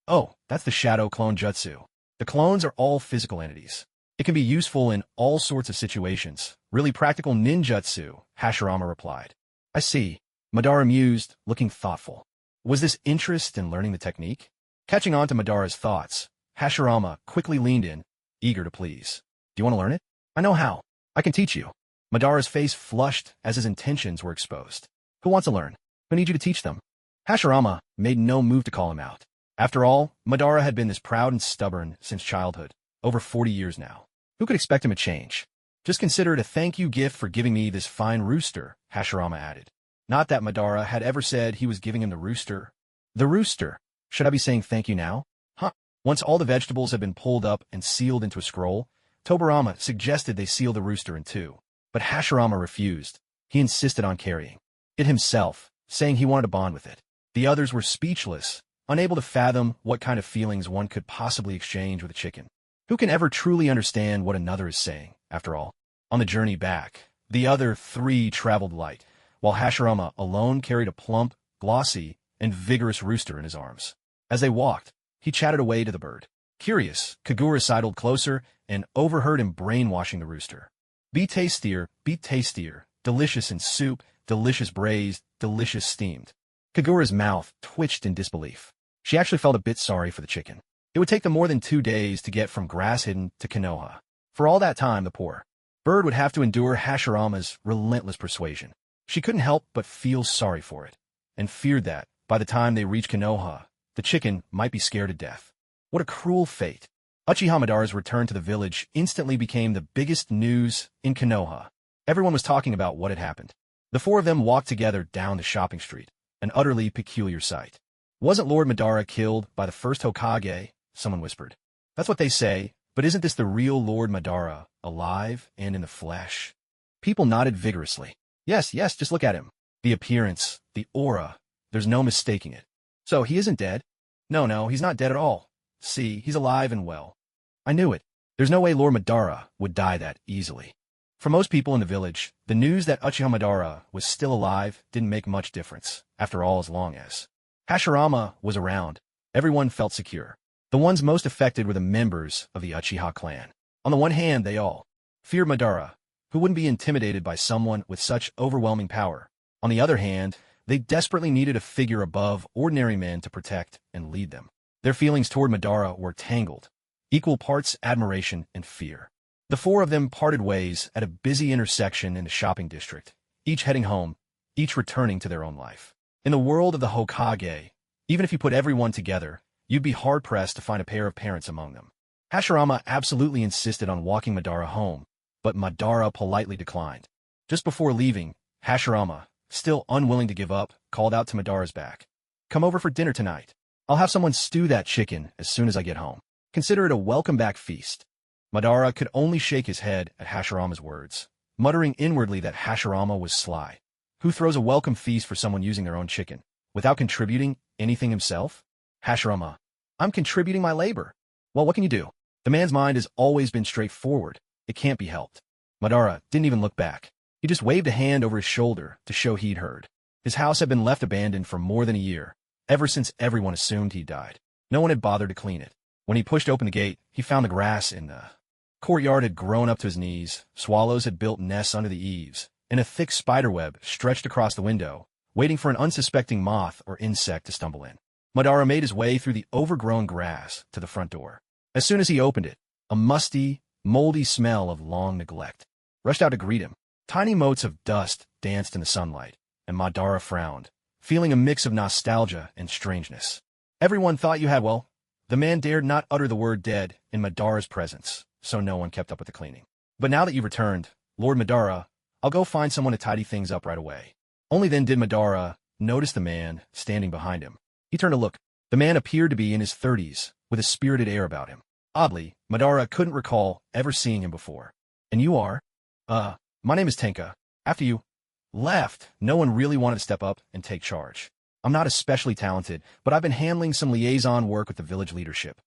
"Oh, that's the shadow clone jutsu. The clones are all physical entities. It can be useful in all sorts of situations. Really practical ninjutsu," Hashirama replied. "I see." Madara mused, looking thoughtful. Was this interest in learning the technique? Catching on to Madara's thoughts, Hashirama quickly leaned in, eager to please. "Do you want to learn it? I know how. I can teach you." Madara's face flushed as his intentions were exposed. "Who wants to learn? Who needs you to teach them?" Hashirama made no move to call him out. After all, Madara had been this proud and stubborn since childhood, over 40 years now. Who could expect him to change? "Just consider it a thank you gift for giving me this fine rooster," Hashirama added. Not that Madara had ever said he was giving him the rooster. The rooster. Should I be saying thank you now? Huh. Once all the vegetables had been pulled up and sealed into a scroll, Tobarama suggested they seal the rooster in 2. But Hashirama refused. He insisted on carrying it himself, saying he wanted to bond with it. The others were speechless, unable to fathom what kind of feelings one could possibly exchange with a chicken. Who can ever truly understand what another is saying, after all? On the journey back, the other three traveled light, while Hashirama alone carried a plump, glossy, and vigorous rooster in his arms. As they walked, he chatted away to the bird. Curious, Kagura sidled closer and overheard him brainwashing the rooster. Be tastier, delicious in soup, delicious braised, delicious steamed. Kagura's mouth twitched in disbelief. She actually felt a bit sorry for the chicken. It would take them more than 2 days to get from Grass Hidden to Konoha. For all that time, the poor bird would have to endure Hashirama's relentless persuasion. She couldn't help but feel sorry for it, and feared that, by the time they reached Konoha, the chicken might be scared to death. What a cruel fate. Uchiha Madara's return to the village instantly became the biggest news in Konoha. Everyone was talking about what had happened. The four of them walked together down the shopping street, an utterly peculiar sight. Wasn't Lord Madara killed by the first Hokage? Someone whispered. That's what they say, but isn't this the real Lord Madara, alive and in the flesh? People nodded vigorously. Yes, just look at him. The appearance, the aura, there's no mistaking it. So he isn't dead? No, he's not dead at all. See, he's alive and well. I knew it. There's no way Lord Madara would die that easily. For most people in the village, the news that Uchiha Madara was still alive didn't make much difference, after all, as long as Hashirama was around. Everyone felt secure. The ones most affected were the members of the Uchiha clan. On the one hand, they all feared Madara, who wouldn't be intimidated by someone with such overwhelming power. On the other hand, they desperately needed a figure above ordinary men to protect and lead them. Their feelings toward Madara were tangled, equal parts admiration and fear. The four of them parted ways at a busy intersection in the shopping district, each heading home, each returning to their own life. In the world of the Hokage, even if you put everyone together, you'd be hard-pressed to find a pair of parents among them. Hashirama absolutely insisted on walking Madara home, but Madara politely declined. Just before leaving, Hashirama, still unwilling to give up, called out to Madara's back. Come over for dinner tonight. I'll have someone stew that chicken as soon as I get home. Consider it a welcome-back feast. Madara could only shake his head at Hashirama's words, muttering inwardly that Hashirama was sly. Who throws a welcome feast for someone using their own chicken, without contributing anything himself? Hashirama, I'm contributing my labor. Well, what can you do? The man's mind has always been straightforward. It can't be helped. Madara didn't even look back. He just waved a hand over his shoulder to show he'd heard. His house had been left abandoned for more than a year, ever since everyone assumed he died. No one had bothered to clean it. When he pushed open the gate, he found the grass in the courtyard had grown up to his knees, swallows had built nests under the eaves, and a thick spiderweb stretched across the window, waiting for an unsuspecting moth or insect to stumble in. Madara made his way through the overgrown grass to the front door. As soon as he opened it, a musty, moldy smell of long neglect rushed out to greet him. Tiny motes of dust danced in the sunlight, and Madara frowned, feeling a mix of nostalgia and strangeness. Everyone thought you had, well, the man dared not utter the word dead in Madara's presence, so no one kept up with the cleaning. But now that you've returned, Lord Madara, I'll go find someone to tidy things up right away. Only then did Madara notice the man standing behind him. He turned to look. The man appeared to be in his 30s, with a spirited air about him. Oddly, Madara couldn't recall ever seeing him before. And you are? My name is Tenka. After you left, no one really wanted to step up and take charge. I'm not especially talented, but I've been handling some liaison work with the village leadership.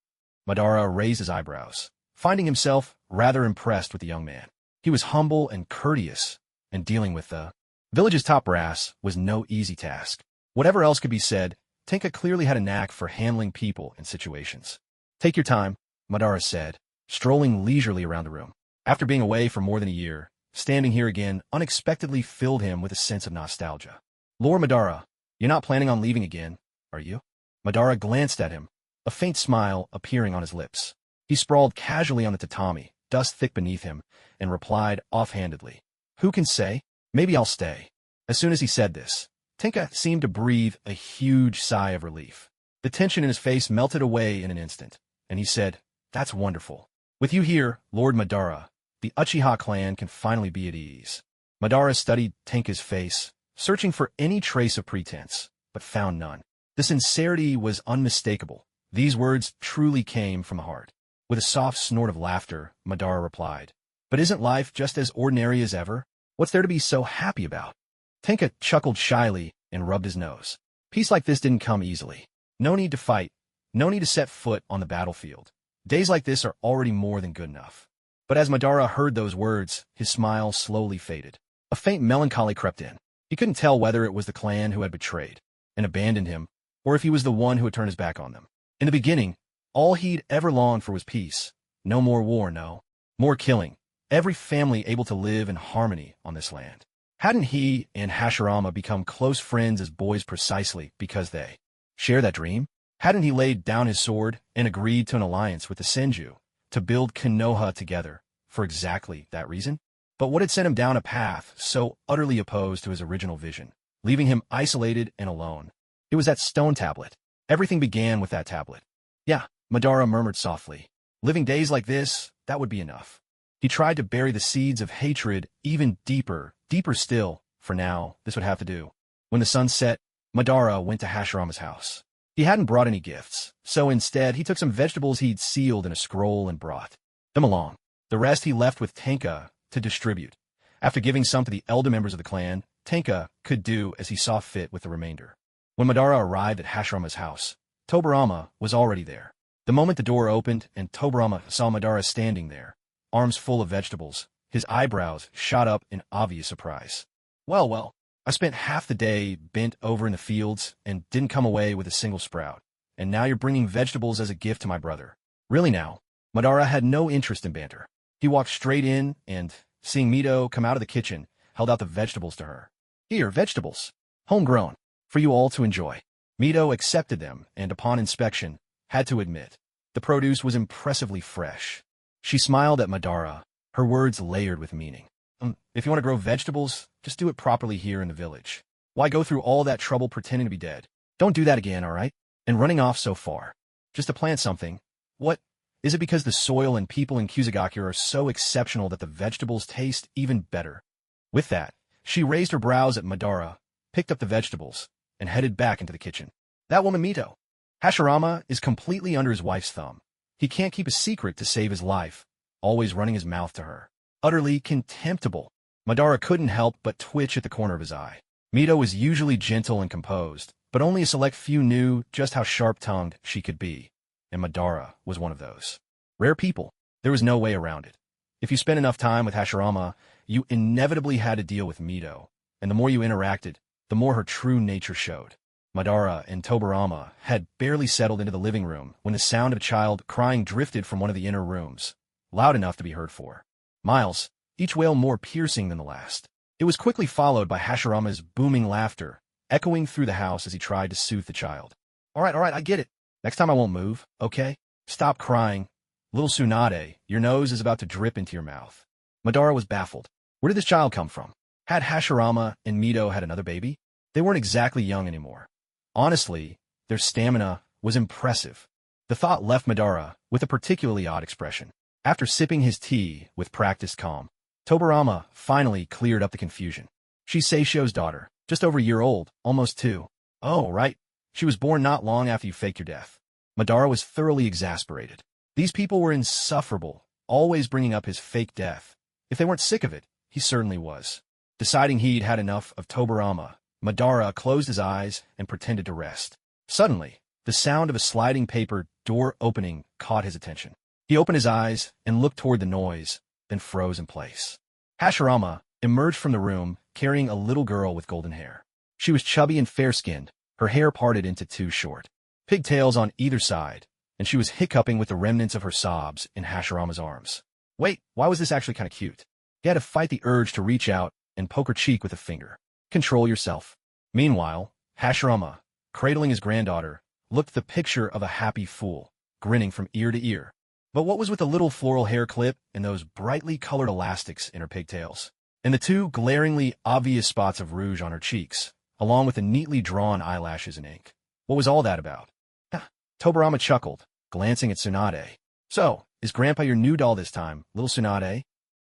Madara raised his eyebrows, finding himself rather impressed with the young man. He was humble and courteous, and dealing with the village's top brass was no easy task. Whatever else could be said, Tenka clearly had a knack for handling people and situations. Take your time, Madara said, strolling leisurely around the room. After being away for more than a year, standing here again unexpectedly filled him with a sense of nostalgia. Lord Madara, you're not planning on leaving again, are you? Madara glanced at him, a faint smile appearing on his lips. He sprawled casually on the tatami, dust thick beneath him, and replied offhandedly, Who can say? Maybe I'll stay. As soon as he said this, Tenka seemed to breathe a huge sigh of relief. The tension in his face melted away in an instant, and he said, That's wonderful. With you here, Lord Madara, the Uchiha clan can finally be at ease. Madara studied Tenka's face, searching for any trace of pretense, but found none. The sincerity was unmistakable. These words truly came from the heart. With a soft snort of laughter, Madara replied, But isn't life just as ordinary as ever? What's there to be so happy about? Tenka chuckled shyly and rubbed his nose. Peace like this didn't come easily. No need to fight. No need to set foot on the battlefield. Days like this are already more than good enough. But as Madara heard those words, his smile slowly faded. A faint melancholy crept in. He couldn't tell whether it was the clan who had betrayed and abandoned him, or if he was the one who had turned his back on them. In the beginning, all he'd ever longed for was peace. No more war, no. More killing. Every family able to live in harmony on this land. Hadn't he and Hashirama become close friends as boys precisely because they shared that dream? Hadn't he laid down his sword and agreed to an alliance with the Senju to build Konoha together for exactly that reason? But what had sent him down a path so utterly opposed to his original vision, leaving him isolated and alone? It was that stone tablet. Everything began with that tablet. Yeah, Madara murmured softly. Living days like this, that would be enough. He tried to bury the seeds of hatred even deeper, deeper still. For now, this would have to do. When the sun set, Madara went to Hashirama's house. He hadn't brought any gifts, so instead he took some vegetables he'd sealed in a scroll and brought them along. The rest he left with Tenka to distribute. After giving some to the elder members of the clan, Tenka could do as he saw fit with the remainder. When Madara arrived at Hashirama's house, Tobirama was already there. The moment the door opened and Tobirama saw Madara standing there, arms full of vegetables, his eyebrows shot up in obvious surprise. Well, I spent half the day bent over in the fields and didn't come away with a single sprout, and now you're bringing vegetables as a gift to my brother. Really now? Madara had no interest in banter. He walked straight in and, seeing Mito come out of the kitchen, held out the vegetables to her. Here, vegetables. Homegrown. For you all to enjoy. Mito accepted them and, upon inspection, had to admit, the produce was impressively fresh. She smiled at Madara, her words layered with meaning. If you want to grow vegetables, just do it properly here in the village. Why go through all that trouble pretending to be dead? Don't do that again, all right? And running off so far. Just to plant something. What? Is it because the soil and people in Kusagaki are so exceptional that the vegetables taste even better? With that, she raised her brows at Madara, picked up the vegetables, and headed back into the kitchen. That woman Mito. Hashirama is completely under his wife's thumb. He can't keep a secret to save his life, always running his mouth to her. Utterly contemptible. Madara couldn't help but twitch at the corner of his eye. Mito was usually gentle and composed, but only a select few knew just how sharp-tongued she could be, and Madara was one of those. Rare people. There was no way around it. If you spent enough time with Hashirama, you inevitably had to deal with Mito, and the more you interacted, the more her true nature showed. Madara and Tobirama had barely settled into the living room when the sound of a child crying drifted from one of the inner rooms, loud enough to be heard for miles, each wail more piercing than the last. It was quickly followed by Hashirama's booming laughter, echoing through the house as he tried to soothe the child. All right, I get it. Next time I won't move, okay? Stop crying. Little Tsunade, your nose is about to drip into your mouth. Madara was baffled. Where did this child come from? Had Hashirama and Mito had another baby? They weren't exactly young anymore. Honestly, their stamina was impressive. The thought left Madara with a particularly odd expression. After sipping his tea with practiced calm, Tobirama finally cleared up the confusion. She's Seishio's daughter, just over a year old, almost 2. Oh, right. She was born not long after you faked your death. Madara was thoroughly exasperated. These people were insufferable, always bringing up his fake death. If they weren't sick of it, he certainly was. Deciding he'd had enough of Tobirama, Madara closed his eyes and pretended to rest. Suddenly, the sound of a sliding paper door opening caught his attention. He opened his eyes and looked toward the noise, then froze in place. Hashirama emerged from the room carrying a little girl with golden hair. She was chubby and fair-skinned, her hair parted into 2 short pigtails on either side, and she was hiccuping with the remnants of her sobs in Hashirama's arms. Wait, why was this actually kind of cute? He had to fight the urge to reach out and poke her cheek with a finger. Control yourself. Meanwhile, Hashirama, cradling his granddaughter, looked the picture of a happy fool, grinning from ear to ear. But what was with the little floral hair clip and those brightly colored elastics in her pigtails, and the 2 glaringly obvious spots of rouge on her cheeks, along with the neatly drawn eyelashes in ink? What was all that about? Tobirama chuckled, glancing at Tsunade. So, is Grandpa your new doll this time, little Tsunade?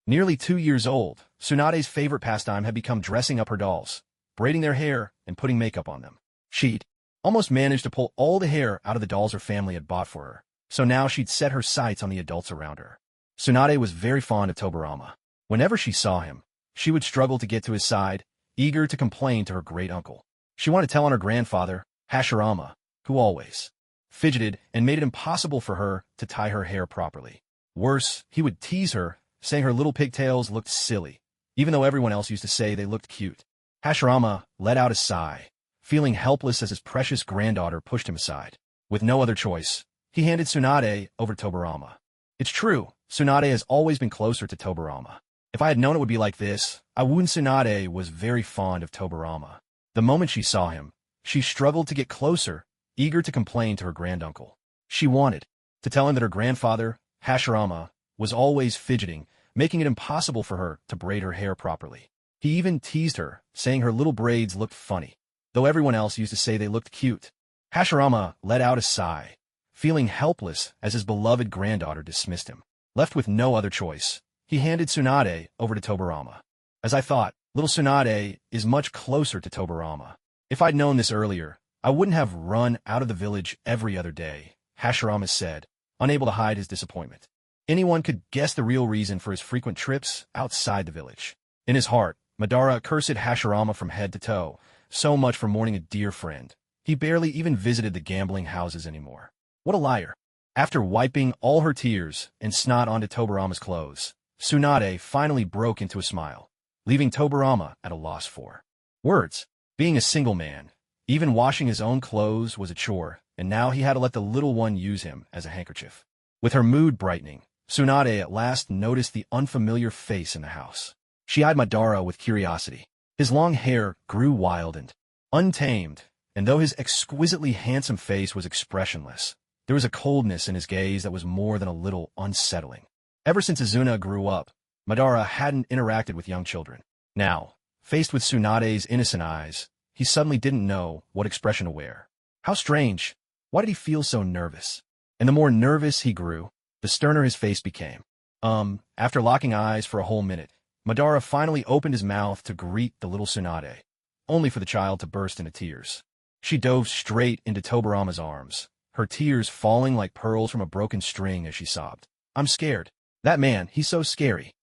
Nearly 2 years old, Tsunade's favorite pastime had become dressing up her dolls, braiding their hair and putting makeup on them. She'd almost managed to pull all the hair out of the dolls her family had bought for her. So now she'd set her sights on the adults around her. Tsunade was very fond of Tobirama. Whenever she saw him, she would struggle to get to his side, eager to complain to her great-uncle. She wanted to tell on her grandfather, Hashirama, who always fidgeted, and made it impossible for her to tie her hair properly. Worse, he would tease her, saying her little pigtails looked silly, even though everyone else used to say they looked cute. Hashirama let out a sigh, feeling helpless as his precious granddaughter pushed him aside. With no other choice, he handed Tsunade over to Tobarama. It's true, Tsunade has always been closer to Tobarama. If I had known it would be like this, Tsunade was very fond of Tobarama. The moment she saw him, she struggled to get closer, eager to complain to her granduncle. She wanted to tell him that her grandfather, Hashirama, was always fidgeting, making it impossible for her to braid her hair properly. He even teased her, saying her little braids looked funny, though everyone else used to say they looked cute. Hashirama let out a sigh, feeling helpless as his beloved granddaughter dismissed him. Left with no other choice, he handed Tsunade over to Tobarama. As I thought, little Tsunade is much closer to Tobarama. If I'd known this earlier, I wouldn't have run out of the village every other day, Hashirama said, unable to hide his disappointment. Anyone could guess the real reason for his frequent trips outside the village. In his heart, Madara cursed Hashirama from head to toe, so much for mourning a dear friend. He barely even visited the gambling houses anymore. What a liar. After wiping all her tears and snot onto Tobarama's clothes, Tsunade finally broke into a smile, leaving Tobarama at a loss for words. Being a single man, even washing his own clothes was a chore, and now he had to let the little one use him as a handkerchief. With her mood brightening, Tsunade at last noticed the unfamiliar face in the house. She eyed Madara with curiosity. His long hair grew wild and untamed, and though his exquisitely handsome face was expressionless, there was a coldness in his gaze that was more than a little unsettling. Ever since Izuna grew up, Madara hadn't interacted with young children. Now, faced with Tsunade's innocent eyes, he suddenly didn't know what expression to wear. How strange. Why did he feel so nervous? And the more nervous he grew, the sterner his face became. After locking eyes for a whole minute, Madara finally opened his mouth to greet the little Tsunade, only for the child to burst into tears. She dove straight into Tobarama's arms, her tears falling like pearls from a broken string as she sobbed. I'm scared. That man, he's so scary.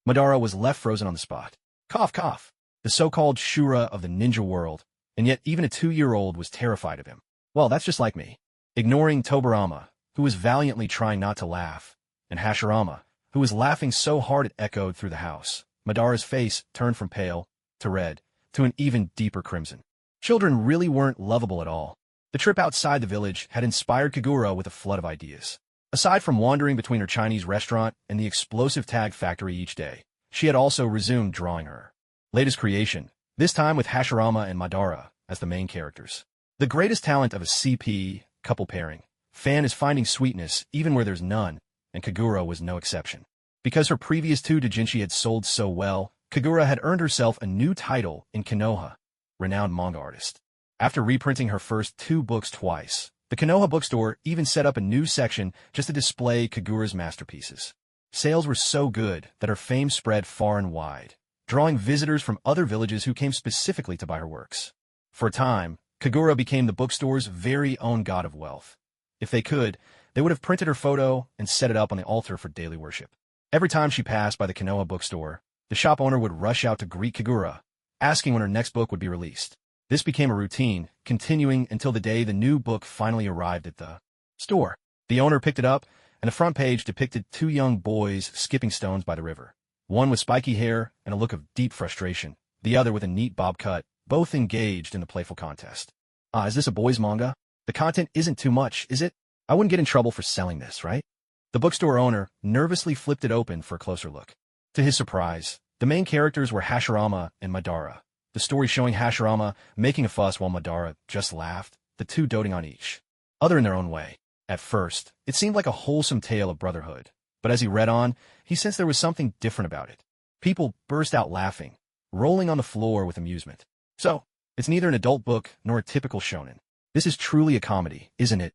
Madara was left frozen on the spot. Cough, cough. The so-called Shura of the ninja world, and yet even a 2-year-old was terrified of him. Well, that's just like me. Ignoring Tobarama, who was valiantly trying not to laugh, and Hashirama, who was laughing so hard it echoed through the house, Madara's face turned from pale to red to an even deeper crimson. Children really weren't lovable at all. The trip outside the village had inspired Kagura with a flood of ideas. Aside from wandering between her Chinese restaurant and the explosive tag factory each day, she had also resumed drawing her latest creation, this time with Hashirama and Madara as the main characters. The greatest talent of a CP couple pairing, fan is finding sweetness even where there's none, and Kagura was no exception. Because her previous 2 doujinshi had sold so well, Kagura had earned herself a new title in Konoha, renowned manga artist. After reprinting her first 2 books twice, the Konoha bookstore even set up a new section just to display Kagura's masterpieces. Sales were so good that her fame spread far and wide, drawing visitors from other villages who came specifically to buy her works. For a time, Kagura became the bookstore's very own god of wealth. If they could, they would have printed her photo and set it up on the altar for daily worship. Every time she passed by the Konoha bookstore, the shop owner would rush out to greet Kagura, asking when her next book would be released. This became a routine, continuing until the day the new book finally arrived at the store. The owner picked it up, and the front page depicted 2 young boys skipping stones by the river. One with spiky hair and a look of deep frustration, the other with a neat bob cut, both engaged in the playful contest. Is this a boys' manga? The content isn't too much, is it? I wouldn't get in trouble for selling this, right? The bookstore owner nervously flipped it open for a closer look. To his surprise, the main characters were Hashirama and Madara, the story showing Hashirama making a fuss while Madara just laughed, the 2 doting on each other in their own way. At first, it seemed like a wholesome tale of brotherhood, but as he read on, he sensed there was something different about it. People burst out laughing, rolling on the floor with amusement. So, it's neither an adult book nor a typical shonen. This is truly a comedy, isn't it?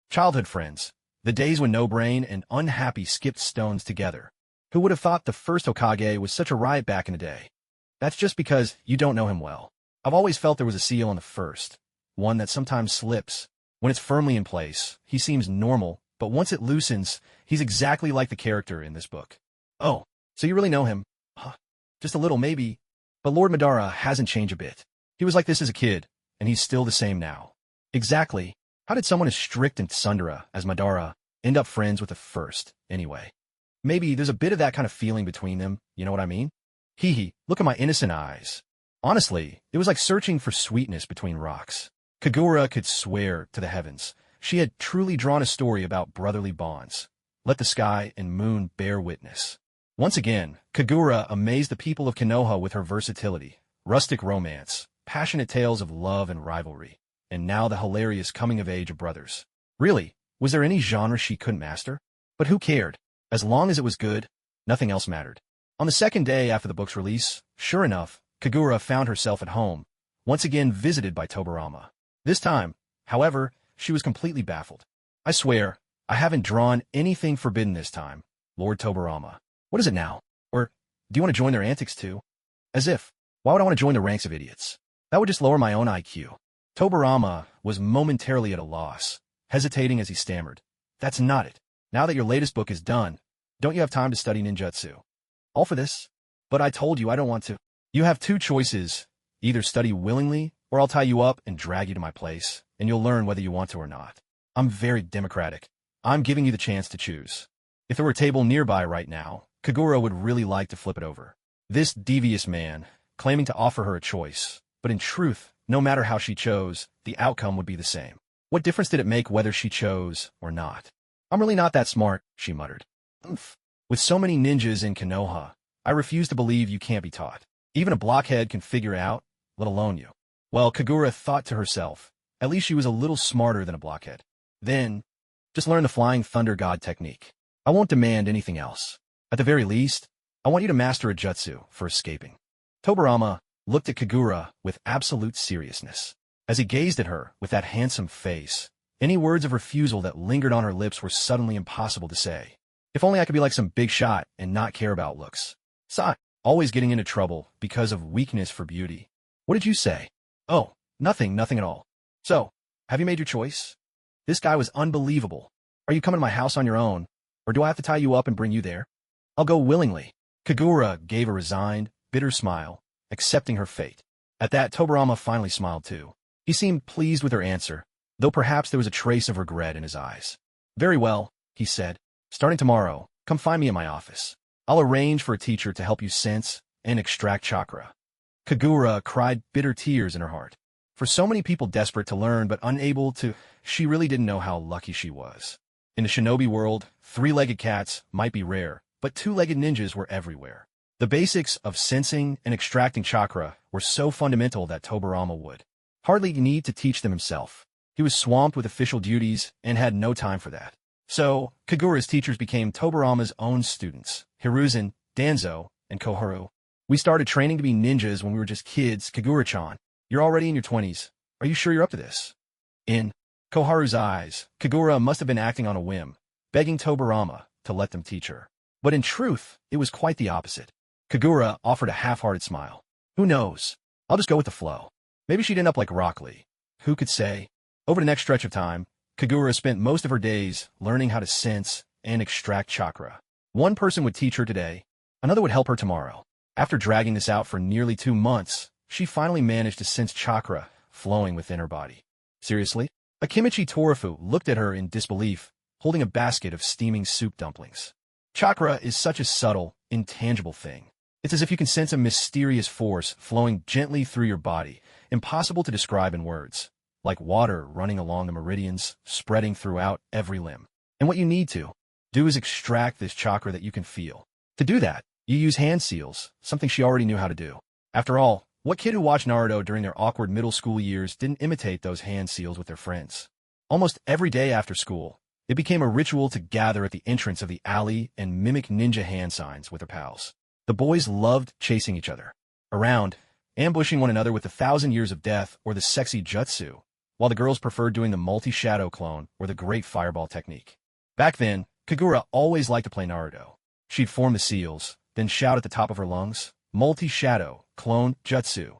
Childhood friends, the days when No Brain and Unhappy skipped stones together. Who would have thought the first Hokage was such a riot back in the day? That's just because you don't know him well. I've always felt there was a seal on the first, one that sometimes slips. When it's firmly in place, he seems normal, but once it loosens, he's exactly like the character in this book. Oh, so you really know him? Huh, just a little maybe. But Lord Madara hasn't changed a bit. He was like this as a kid, and he's still the same now. Exactly. How did someone as strict and tsundere as Madara end up friends with the first, anyway? Maybe there's a bit of that kind of feeling between them, you know what I mean? Hee hee, look at my innocent eyes. Honestly, it was like searching for sweetness between rocks. Kagura could swear to the heavens. She had truly drawn a story about brotherly bonds. Let the sky and moon bear witness. Once again, Kagura amazed the people of Konoha with her versatility, rustic romance, passionate tales of love and rivalry, and now the hilarious coming-of-age of brothers. Really, was there any genre she couldn't master? But who cared? As long as it was good, nothing else mattered. On the second day after the book's release, sure enough, Kagura found herself at home, once again visited by Tobarama. This time, however, she was completely baffled. I swear, I haven't drawn anything forbidden this time, Lord Tobarama. What is it now? Or, do you want to join their antics too? As if, why would I want to join the ranks of idiots? That would just lower my own IQ. Tobarama was momentarily at a loss, hesitating as he stammered. That's not it. Now that your latest book is done, don't you have time to study ninjutsu? All for this? But I told you I don't want to. You have two choices. Either study willingly, or I'll tie you up and drag you to my place, and you'll learn whether you want to or not. I'm very democratic. I'm giving you the chance to choose. If there were a table nearby right now, Kagura would really like to flip it over. This devious man, claiming to offer her a choice, but in truth, no matter how she chose, the outcome would be the same. What difference did it make whether she chose or not? I'm really not that smart, she muttered. Oomph. With so many ninjas in Konoha, I refuse to believe you can't be taught. Even a blockhead can figure it out, let alone you. Well, Kagura thought to herself, at least she was a little smarter than a blockhead. Then, just learn the Flying Thunder God technique. I won't demand anything else. At the very least, I want you to master a jutsu for escaping. Tobarama looked at Kagura with absolute seriousness. As he gazed at her with that handsome face, any words of refusal that lingered on her lips were suddenly impossible to say. If only I could be like some big shot and not care about looks. Sigh, always getting into trouble because of weakness for beauty. What did you say? Oh, nothing at all. So, have you made your choice? This guy was unbelievable. Are you coming to my house on your own, or do I have to tie you up and bring you there? I'll go willingly. Kagura gave a resigned, bitter smile, accepting her fate. At that, Tobarama finally smiled too. He seemed pleased with her answer, though perhaps there was a trace of regret in his eyes. Very well, he said. Starting tomorrow, come find me at my office. I'll arrange for a teacher to help you sense and extract chakra. Kagura cried bitter tears in her heart. For so many people desperate to learn but unable to, she really didn't know how lucky she was. In the shinobi world, three-legged cats might be rare, but two-legged ninjas were everywhere. The basics of sensing and extracting chakra were so fundamental that Tobarama would hardly need to teach them himself. He was swamped with official duties and had no time for that. So, Kagura's teachers became Tobarama's own students, Hiruzen, Danzo, and Koharu. We started training to be ninjas when we were just kids, Kagura-chan. You're already in your 20s. Are you sure you're up to this? In Koharu's eyes, Kagura must have been acting on a whim, begging Tobarama to let them teach her. But in truth, it was quite the opposite. Kagura offered a half-hearted smile. Who knows? I'll just go with the flow. Maybe she'd end up like Rock Lee. Who could say? Over the next stretch of time, Kagura spent most of her days learning how to sense and extract chakra. One person would teach her today, another would help her tomorrow. After dragging this out for nearly 2 months, she finally managed to sense chakra flowing within her body. Seriously? Akimichi Torafu looked at her in disbelief, holding a basket of steaming soup dumplings. Chakra is such a subtle, intangible thing. It's as if you can sense a mysterious force flowing gently through your body, impossible to describe in words, like water running along the meridians, spreading throughout every limb. And what you need to do is extract this chakra that you can feel. To do that, you use hand seals, something she already knew how to do. After all, what kid who watched Naruto during their awkward middle school years didn't imitate those hand seals with their friends? Almost every day after school, it became a ritual to gather at the entrance of the alley and mimic ninja hand signs with their pals. The boys loved chasing each other around, ambushing one another with the 1,000 Years of Death or the sexy jutsu, while the girls preferred doing the multi-shadow clone or the great fireball technique. Back then, Kagura always liked to play Naruto. She'd form the seals, then shout at the top of her lungs, multi-shadow, clone, jutsu.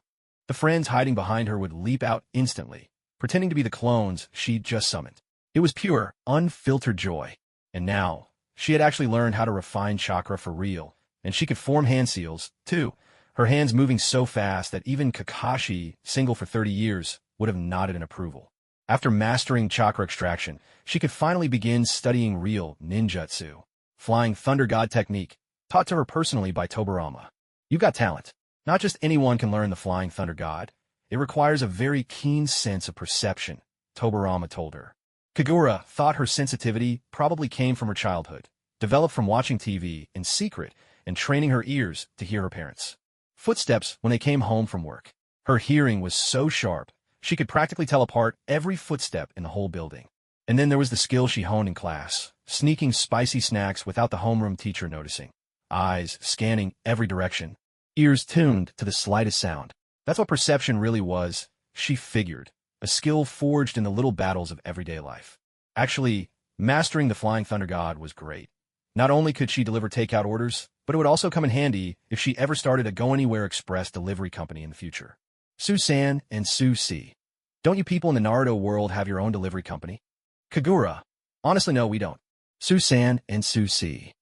The friends hiding behind her would leap out instantly, pretending to be the clones she'd just summoned. It was pure, unfiltered joy. And now, she had actually learned how to refine chakra for real, and she could form hand seals, too, her hands moving so fast that even Kakashi, single for 30 years, would have nodded in approval. After mastering chakra extraction, she could finally begin studying real ninjutsu, flying thunder god technique, taught to her personally by Tobirama. You've got talent. Not just anyone can learn the flying thunder god. It requires a very keen sense of perception, Tobirama told her. Kagura thought her sensitivity probably came from her childhood, developed from watching TV in secret and training her ears to hear her parents' footsteps when they came home from work. Her hearing was so sharp, she could practically tell apart every footstep in the whole building. And then there was the skill she honed in class, sneaking spicy snacks without the homeroom teacher noticing, eyes scanning every direction, ears tuned to the slightest sound. That's what perception really was, she figured, a skill forged in the little battles of everyday life. Actually, mastering the Flying Thunder God was great. Not only could she deliver takeout orders, but it would also come in handy if she ever started a Go-Anywhere Express delivery company in the future. Susan and Susie. Don't you people in the Naruto world have your own delivery company? Kagura. Honestly, no, we don't. Susan and Susie.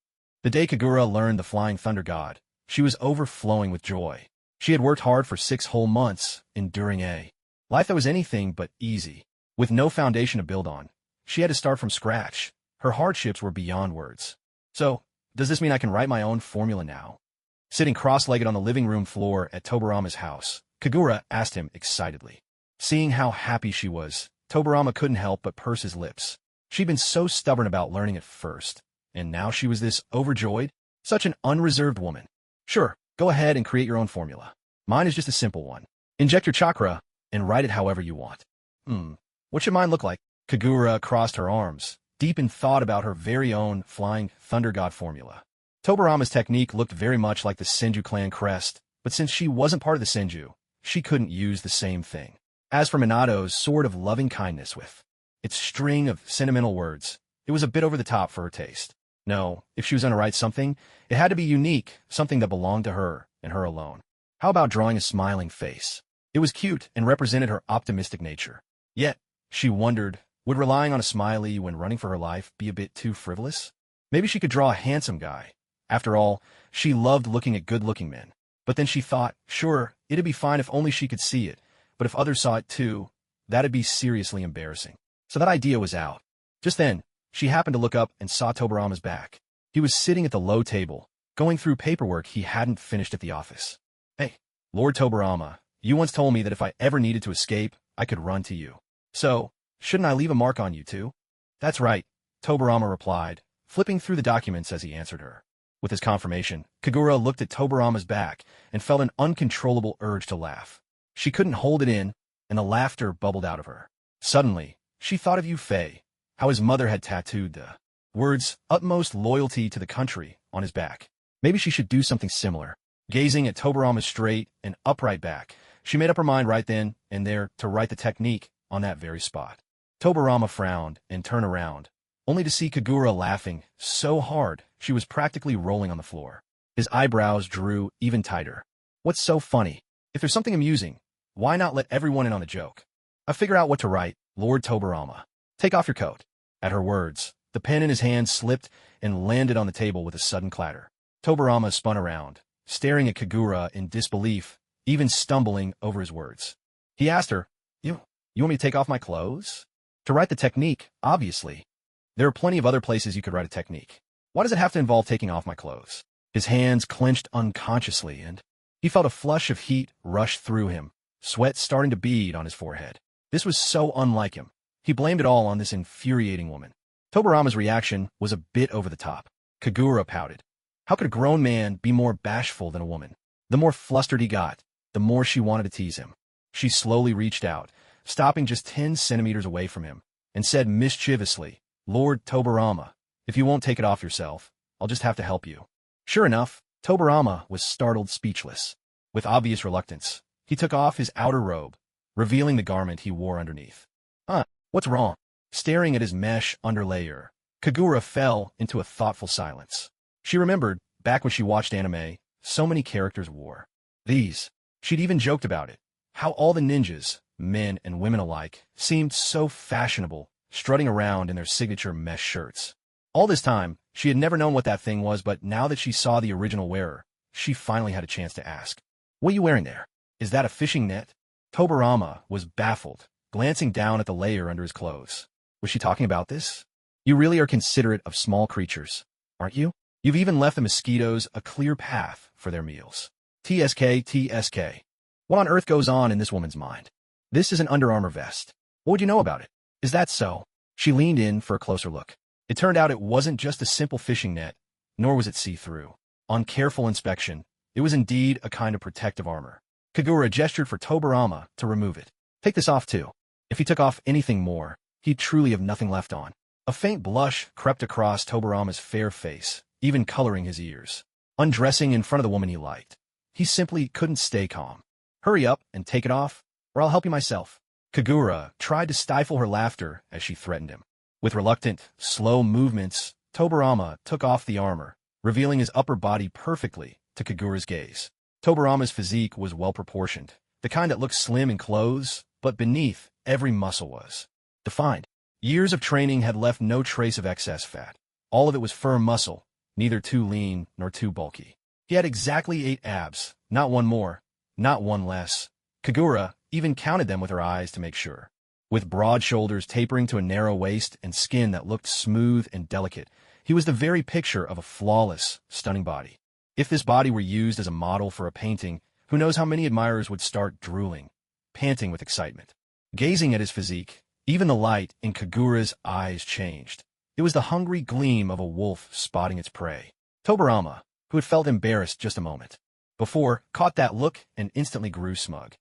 The day Kagura learned the Flying Thunder God, she was overflowing with joy. She had worked hard for 6 whole months, enduring a life that was anything but easy. With no foundation to build on, she had to start from scratch. Her hardships were beyond words. So, does this mean I can write my own formula now? Sitting cross-legged on the living room floor at Tobirama's house, Kagura asked him excitedly. Seeing how happy she was, Tobirama couldn't help but purse his lips. She'd been so stubborn about learning at first, and now she was this overjoyed, such an unreserved woman. Sure, go ahead and create your own formula. Mine is just a simple one. Inject your chakra and write it however you want. What should mine look like? Kagura crossed her arms, deep in thought about her very own Flying Thunder God formula. Tobirama's technique looked very much like the Senju clan crest, but since she wasn't part of the Senju, she couldn't use the same thing. As for Minato's sword of loving kindness with its string of sentimental words, it was a bit over the top for her taste. No, if she was going to write something, it had to be unique, something that belonged to her and her alone. How about drawing a smiling face? It was cute and represented her optimistic nature. Yet, she wondered, would relying on a smiley when running for her life be a bit too frivolous? Maybe she could draw a handsome guy. After all, she loved looking at good-looking men. But then she thought, sure, it'd be fine if only she could see it, but if others saw it too, that'd be seriously embarrassing. So that idea was out. Just then, she happened to look up and saw Tobirama's back. He was sitting at the low table, going through paperwork he hadn't finished at the office. Hey, Lord Tobirama, you once told me that if I ever needed to escape, I could run to you. So, shouldn't I leave a mark on you too? That's right, Tobirama replied, flipping through the documents as he answered her. With his confirmation, Kagura looked at Tobirama's back and felt an uncontrollable urge to laugh. She couldn't hold it in, and the laughter bubbled out of her. Suddenly, she thought of Yufei, how his mother had tattooed the words, utmost loyalty to the country, on his back. Maybe she should do something similar. Gazing at Tobirama's straight and upright back, she made up her mind right then and there to write the technique on that very spot. Tobirama frowned and turned around, only to see Kagura laughing so hard she was practically rolling on the floor. His eyebrows drew even tighter. What's so funny? If there's something amusing, why not let everyone in on the joke? I figure out what to write, Lord Tobirama. Take off your coat. At her words, the pen in his hand slipped and landed on the table with a sudden clatter. Tobirama spun around, staring at Kagura in disbelief, even stumbling over his words. He asked her, You want me to take off my clothes? To write the technique, obviously. There are plenty of other places you could write a technique. Why does it have to involve taking off my clothes? His hands clenched unconsciously, and he felt a flush of heat rush through him, sweat starting to bead on his forehead. This was so unlike him. He blamed it all on this infuriating woman. Tobirama's reaction was a bit over the top. Kagura pouted. How could a grown man be more bashful than a woman? The more flustered he got, the more she wanted to tease him. She slowly reached out, stopping just 10 centimeters away from him, and said mischievously, Lord Tobirama, if you won't take it off yourself, I'll just have to help you. Sure enough, Tobirama was startled speechless. With obvious reluctance, he took off his outer robe, revealing the garment he wore underneath. What's wrong? Staring at his mesh underlayer, Kagura fell into a thoughtful silence. She remembered, back when she watched anime, so many characters wore these. She'd even joked about it, how all the ninjas, men and women alike, seemed so fashionable, strutting around in their signature mesh shirts. All this time, she had never known what that thing was, but now that she saw the original wearer, she finally had a chance to ask. What are you wearing there? Is that a fishing net? Tobirama was baffled, glancing down at the layer under his clothes. Was she talking about this? You really are considerate of small creatures, aren't you? You've even left the mosquitoes a clear path for their meals. TSK, TSK. What on earth goes on in this woman's mind? This is an Under Armour vest. What would you know about it? Is that so? She leaned in for a closer look. It turned out it wasn't just a simple fishing net, nor was it see-through. On careful inspection, it was indeed a kind of protective armor. Kagura gestured for Tobarama to remove it. Take this off too. If he took off anything more, he'd truly have nothing left on. A faint blush crept across Tobarama's fair face, even coloring his ears. Undressing in front of the woman he liked, he simply couldn't stay calm. Hurry up and take it off, or I'll help you myself. Kagura tried to stifle her laughter as she threatened him. With reluctant, slow movements, Tobarama took off the armor, revealing his upper body perfectly to Kagura's gaze. Tobarama's physique was well-proportioned, the kind that looked slim in clothes, but beneath, every muscle was defined. Years of training had left no trace of excess fat. All of it was firm muscle, neither too lean nor too bulky. He had exactly 8 abs, not one more, not one less. Kagura even counted them with her eyes to make sure. With broad shoulders tapering to a narrow waist and skin that looked smooth and delicate, he was the very picture of a flawless, stunning body. If this body were used as a model for a painting, who knows how many admirers would start drooling, panting with excitement. Gazing at his physique, even the light in Kagura's eyes changed. It was the hungry gleam of a wolf spotting its prey. Tobarama, who had felt embarrassed just a moment before, caught that look and instantly grew smug.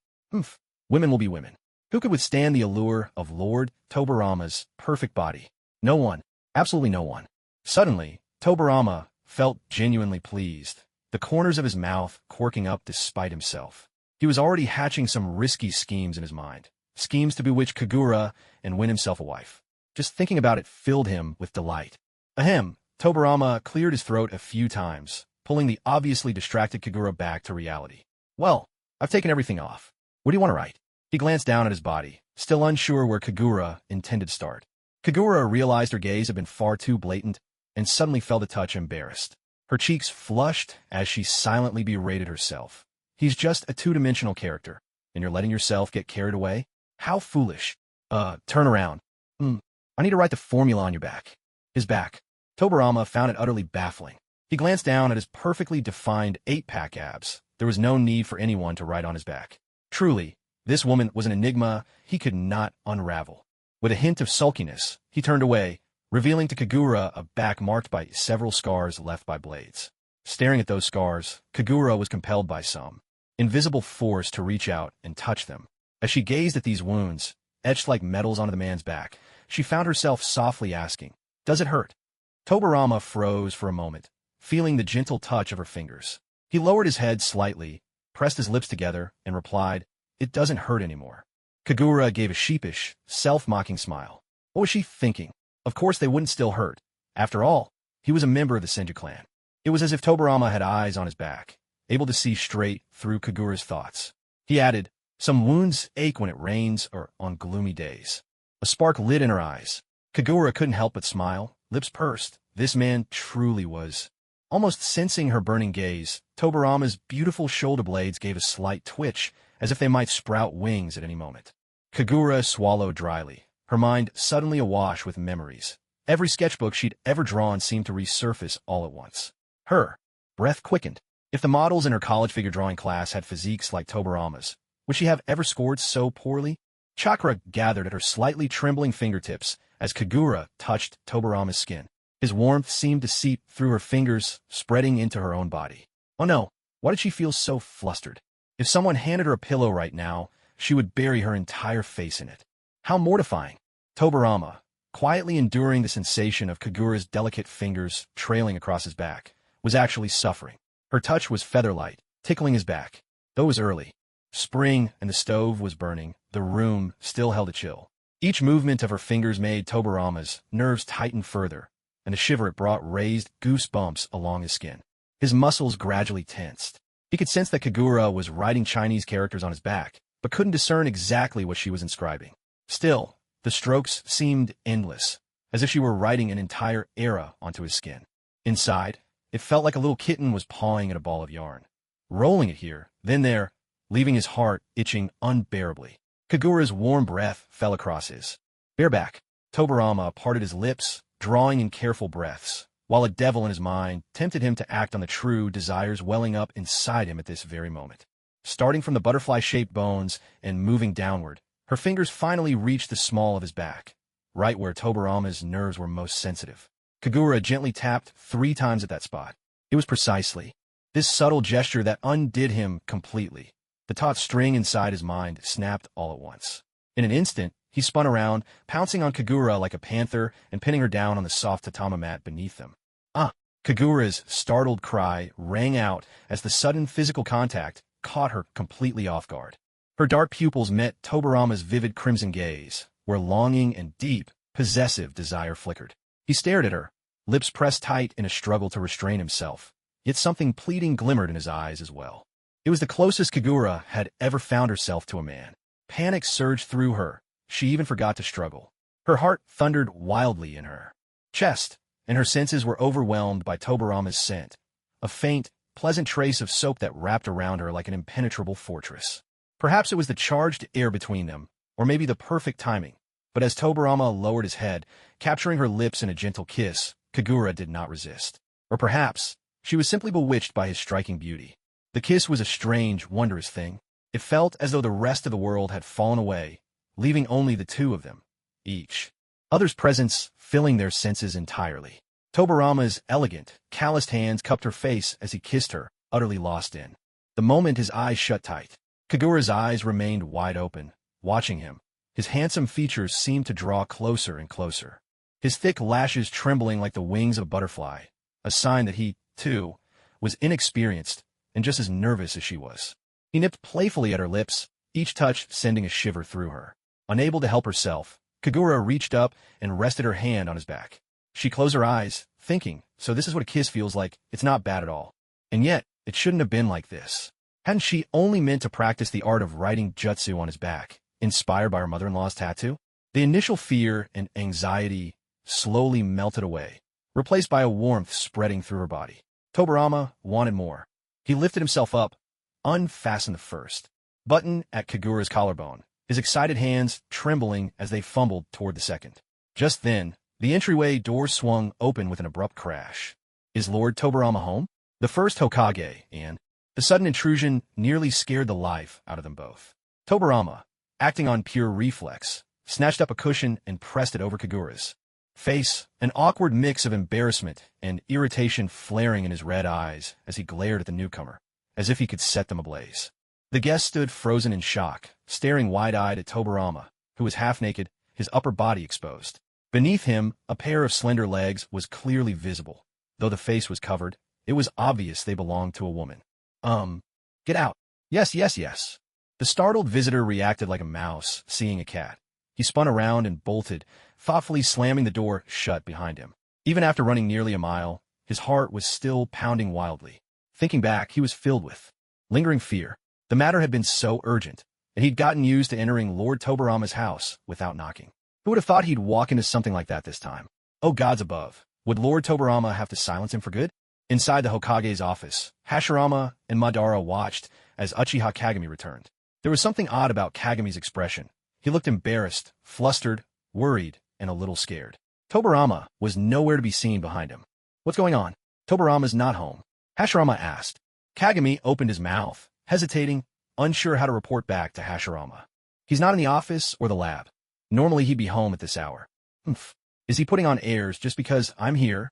Women will be women. Who could withstand the allure of Lord Tobarama's perfect body? No one. Absolutely no one. Suddenly, Tobarama felt genuinely pleased, the corners of his mouth quirking up despite himself. He was already hatching some risky schemes in his mind, schemes to bewitch Kagura and win himself a wife. Just thinking about it filled him with delight. Ahem, Tobarama cleared his throat a few times, pulling the obviously distracted Kagura back to reality. Well, I've taken everything off. What do you want to write? He glanced down at his body, still unsure where Kagura intended to start. Kagura realized her gaze had been far too blatant and suddenly felt a touch embarrassed. Her cheeks flushed as she silently berated herself. He's just a two-dimensional character, and you're letting yourself get carried away? How foolish. Turn around. I need to write the formula on your back. His back. Tobarama found it utterly baffling. He glanced down at his perfectly defined 8-pack abs. There was no need for anyone to write on his back. Truly, this woman was an enigma he could not unravel. With a hint of sulkiness, he turned away, revealing to Kagura a back marked by several scars left by blades. Staring at those scars, Kagura was compelled by some invisible force to reach out and touch them. As she gazed at these wounds, etched like metals onto the man's back, she found herself softly asking, "Does it hurt?" Tobarama froze for a moment, feeling the gentle touch of her fingers. He lowered his head slightly, pressed his lips together, and replied, "It doesn't hurt anymore." Kagura gave a sheepish, self-mocking smile. What was she thinking? Of course they wouldn't still hurt. After all, he was a member of the Senju clan. It was as if Tobarama had eyes on his back, able to see straight through Kagura's thoughts. He added, "Some wounds ache when it rains or on gloomy days." A spark lit in her eyes. Kagura couldn't help but smile, lips pursed. This man truly was. Almost sensing her burning gaze, Tobarama's beautiful shoulder blades gave a slight twitch, as if they might sprout wings at any moment. Kagura swallowed dryly, her mind suddenly awash with memories. Every sketchbook she'd ever drawn seemed to resurface all at once. Her breath quickened. If the models in her college figure drawing class had physiques like Tobarama's, would she have ever scored so poorly? Chakra gathered at her slightly trembling fingertips as Kagura touched Tobarama's skin. His warmth seemed to seep through her fingers, spreading into her own body. Oh no, why did she feel so flustered? If someone handed her a pillow right now, she would bury her entire face in it. How mortifying. Tobarama, quietly enduring the sensation of Kagura's delicate fingers trailing across his back, was actually suffering. Her touch was feather-light, tickling his back. Though it was early. Spring and the stove was burning, the room still held a chill. Each movement of her fingers made Tobarama's nerves tighten further, and the shiver it brought raised goosebumps along his skin. His muscles gradually tensed. He could sense that Kagura was writing Chinese characters on his back, but couldn't discern exactly what she was inscribing. Still, the strokes seemed endless, as if she were writing an entire era onto his skin. Inside, it felt like a little kitten was pawing at a ball of yarn, rolling it here, then there, leaving his heart itching unbearably. Kagura's warm breath fell across his bareback. Tobarama parted his lips, drawing in careful breaths, while a devil in his mind tempted him to act on the true desires welling up inside him at this very moment. Starting from the butterfly-shaped bones and moving downward, her fingers finally reached the small of his back, right where Tobarama's nerves were most sensitive. Kagura gently tapped 3 times at that spot. It was precisely this subtle gesture that undid him completely. The taut string inside his mind snapped all at once. In an instant, he spun around, pouncing on Kagura like a panther and pinning her down on the soft tatama mat beneath them. Ah! Kagura's startled cry rang out as the sudden physical contact caught her completely off guard. Her dark pupils met Tobarama's vivid crimson gaze, where longing and deep, possessive desire flickered. He stared at her, lips pressed tight in a struggle to restrain himself, yet something pleading glimmered in his eyes as well. It was the closest Kagura had ever found herself to a man. Panic surged through her. She even forgot to struggle. Her heart thundered wildly in her chest, and her senses were overwhelmed by Tobarama's scent, a faint, pleasant trace of soap that wrapped around her like an impenetrable fortress. Perhaps it was the charged air between them, or maybe the perfect timing. But as Tobarama lowered his head, capturing her lips in a gentle kiss, Kagura did not resist. Or perhaps she was simply bewitched by his striking beauty. The kiss was a strange, wondrous thing. It felt as though the rest of the world had fallen away, leaving only the two of them, each other's presence filling their senses entirely. Tobarama's elegant, calloused hands cupped her face as he kissed her, utterly lost in the moment. His eyes shut tight. Kagura's eyes remained wide open, watching him. His handsome features seemed to draw closer and closer, his thick lashes trembling like the wings of a butterfly, a sign that he, too, was inexperienced and just as nervous as she was. He nipped playfully at her lips, each touch sending a shiver through her. Unable to help herself, Kagura reached up and rested her hand on his back. She closed her eyes, thinking, so this is what a kiss feels like. It's not bad at all. And yet, it shouldn't have been like this. Hadn't she only meant to practice the art of writing jutsu on his back, inspired by her mother-in-law's tattoo? The initial fear and anxiety slowly melted away, replaced by a warmth spreading through her body. Tobarama wanted more. He lifted himself up, unfastened the first button at Kagura's collarbone, his excited hands trembling as they fumbled toward the second. Just then, the entryway door swung open with an abrupt crash. Is Lord Tobarama home? The first Hokage, and the sudden intrusion nearly scared the life out of them both. Tobarama, acting on pure reflex, snatched up a cushion and pressed it over Kagura's face, an awkward mix of embarrassment and irritation flaring in his red eyes as he glared at the newcomer, as if he could set them ablaze. The guest stood frozen in shock, staring wide-eyed at Tobarama, who was half-naked, his upper body exposed. Beneath him, a pair of slender legs was clearly visible. Though the face was covered, it was obvious they belonged to a woman. Get out. Yes, yes, yes. The startled visitor reacted like a mouse seeing a cat. He spun around and bolted, thoughtfully slamming the door shut behind him. Even after running nearly a mile, his heart was still pounding wildly. Thinking back, he was filled with lingering fear. The matter had been so urgent, and he'd gotten used to entering Lord Tobarama's house without knocking. Who would have thought he'd walk into something like that this time? Oh gods above, would Lord Tobarama have to silence him for good? Inside the Hokage's office, Hashirama and Madara watched as Uchiha Kagami returned. There was something odd about Kagami's expression. He looked embarrassed, flustered, worried, and a little scared. Tobarama was nowhere to be seen behind him. What's going on? Tobarama's not home, Hashirama asked. Kagami opened his mouth, hesitating, unsure how to report back to Hashirama. He's not in the office or the lab. Normally he'd be home at this hour. Humph. Is he putting on airs just because I'm here?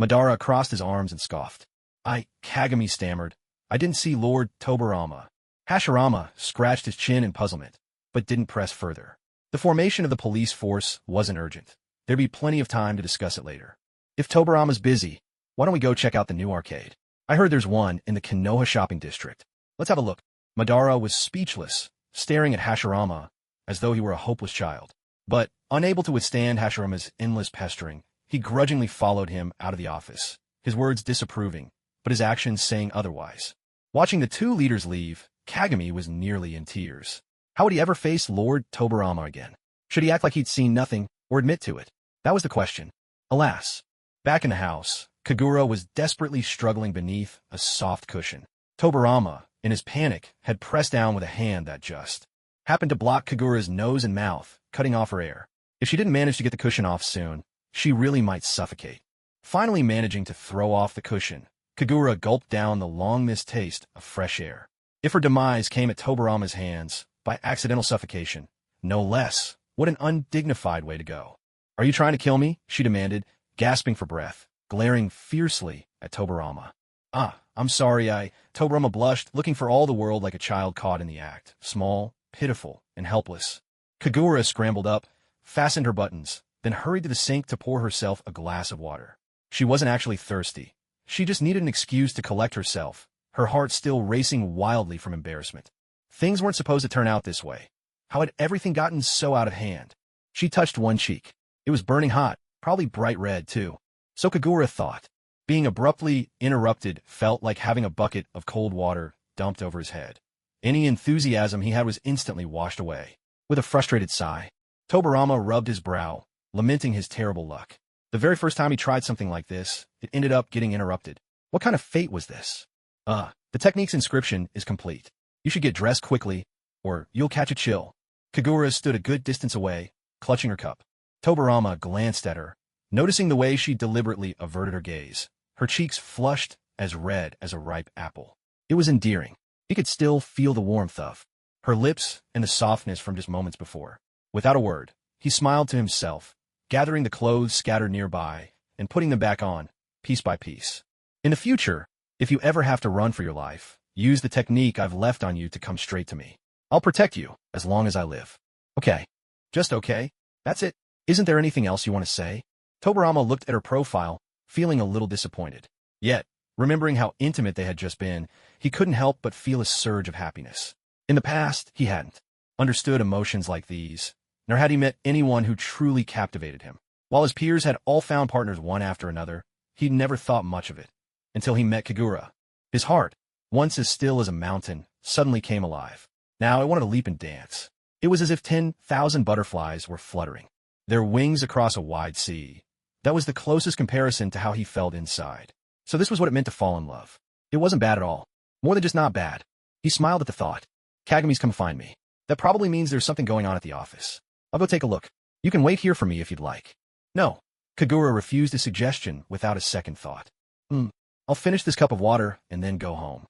Madara crossed his arms and scoffed. Kagami stammered. I didn't see Lord Tobarama. Hashirama scratched his chin in puzzlement, but didn't press further. The formation of the police force wasn't urgent. There'd be plenty of time to discuss it later. If Tobarama's busy, why don't we go check out the new arcade? I heard there's one in the Konoha shopping district. Let's have a look. Madara was speechless, staring at Hashirama as though he were a hopeless child. But, unable to withstand Hashirama's endless pestering, he grudgingly followed him out of the office, his words disapproving, but his actions saying otherwise. Watching the two leaders leave, Kagami was nearly in tears. How would he ever face Lord Tobarama again? Should he act like he'd seen nothing, or admit to it? That was the question. Alas. Back in the house, Kagura was desperately struggling beneath a soft cushion. Tobarama, in his panic, had pressed down with a hand that just happened to block Kagura's nose and mouth, cutting off her air. If she didn't manage to get the cushion off soon, she really might suffocate. Finally managing to throw off the cushion, Kagura gulped down the long-missed taste of fresh air. If her demise came at Tobarama's hands, by accidental suffocation, no less, what an undignified way to go. "Are you trying to kill me?" she demanded, gasping for breath, glaring fiercely at Tobarama. I'm sorry, Tobarama blushed, looking for all the world like a child caught in the act, small, pitiful, and helpless. Kagura scrambled up, fastened her buttons, then hurried to the sink to pour herself a glass of water. She wasn't actually thirsty. She just needed an excuse to collect herself, her heart still racing wildly from embarrassment. Things weren't supposed to turn out this way. How had everything gotten so out of hand? She touched one cheek. It was burning hot, probably bright red, too. So Kagura thought. Being abruptly interrupted felt like having a bucket of cold water dumped over his head. Any enthusiasm he had was instantly washed away. With a frustrated sigh, Tobarama rubbed his brow, lamenting his terrible luck. The very first time he tried something like this, it ended up getting interrupted. What kind of fate was this? The technique's inscription is complete. You should get dressed quickly, or you'll catch a chill. Kagura stood a good distance away, clutching her cup. Tobarama glanced at her, noticing the way she deliberately averted her gaze. Her cheeks flushed as red as a ripe apple. It was endearing. He could still feel the warmth of her lips and the softness from just moments before. Without a word, he smiled to himself, gathering the clothes scattered nearby and putting them back on, piece by piece. In the future, if you ever have to run for your life, use the technique I've left on you to come straight to me. I'll protect you as long as I live. Okay. Just okay? That's it. Isn't there anything else you want to say? Tobarama looked at her profile, feeling a little disappointed. Yet, remembering how intimate they had just been, he couldn't help but feel a surge of happiness. In the past, he hadn't understood emotions like these, nor had he met anyone who truly captivated him. While his peers had all found partners one after another, he'd never thought much of it, until he met Kagura. His heart, once as still as a mountain, suddenly came alive. Now it wanted to leap and dance. It was as if 10,000 butterflies were fluttering their wings across a wide sea. That was the closest comparison to how he felt inside. So this was what it meant to fall in love. It wasn't bad at all. More than just not bad. He smiled at the thought. Kagami's come find me. That probably means there's something going on at the office. I'll go take a look. You can wait here for me if you'd like. No. Kagura refused a suggestion without a second thought. I'll finish this cup of water and then go home.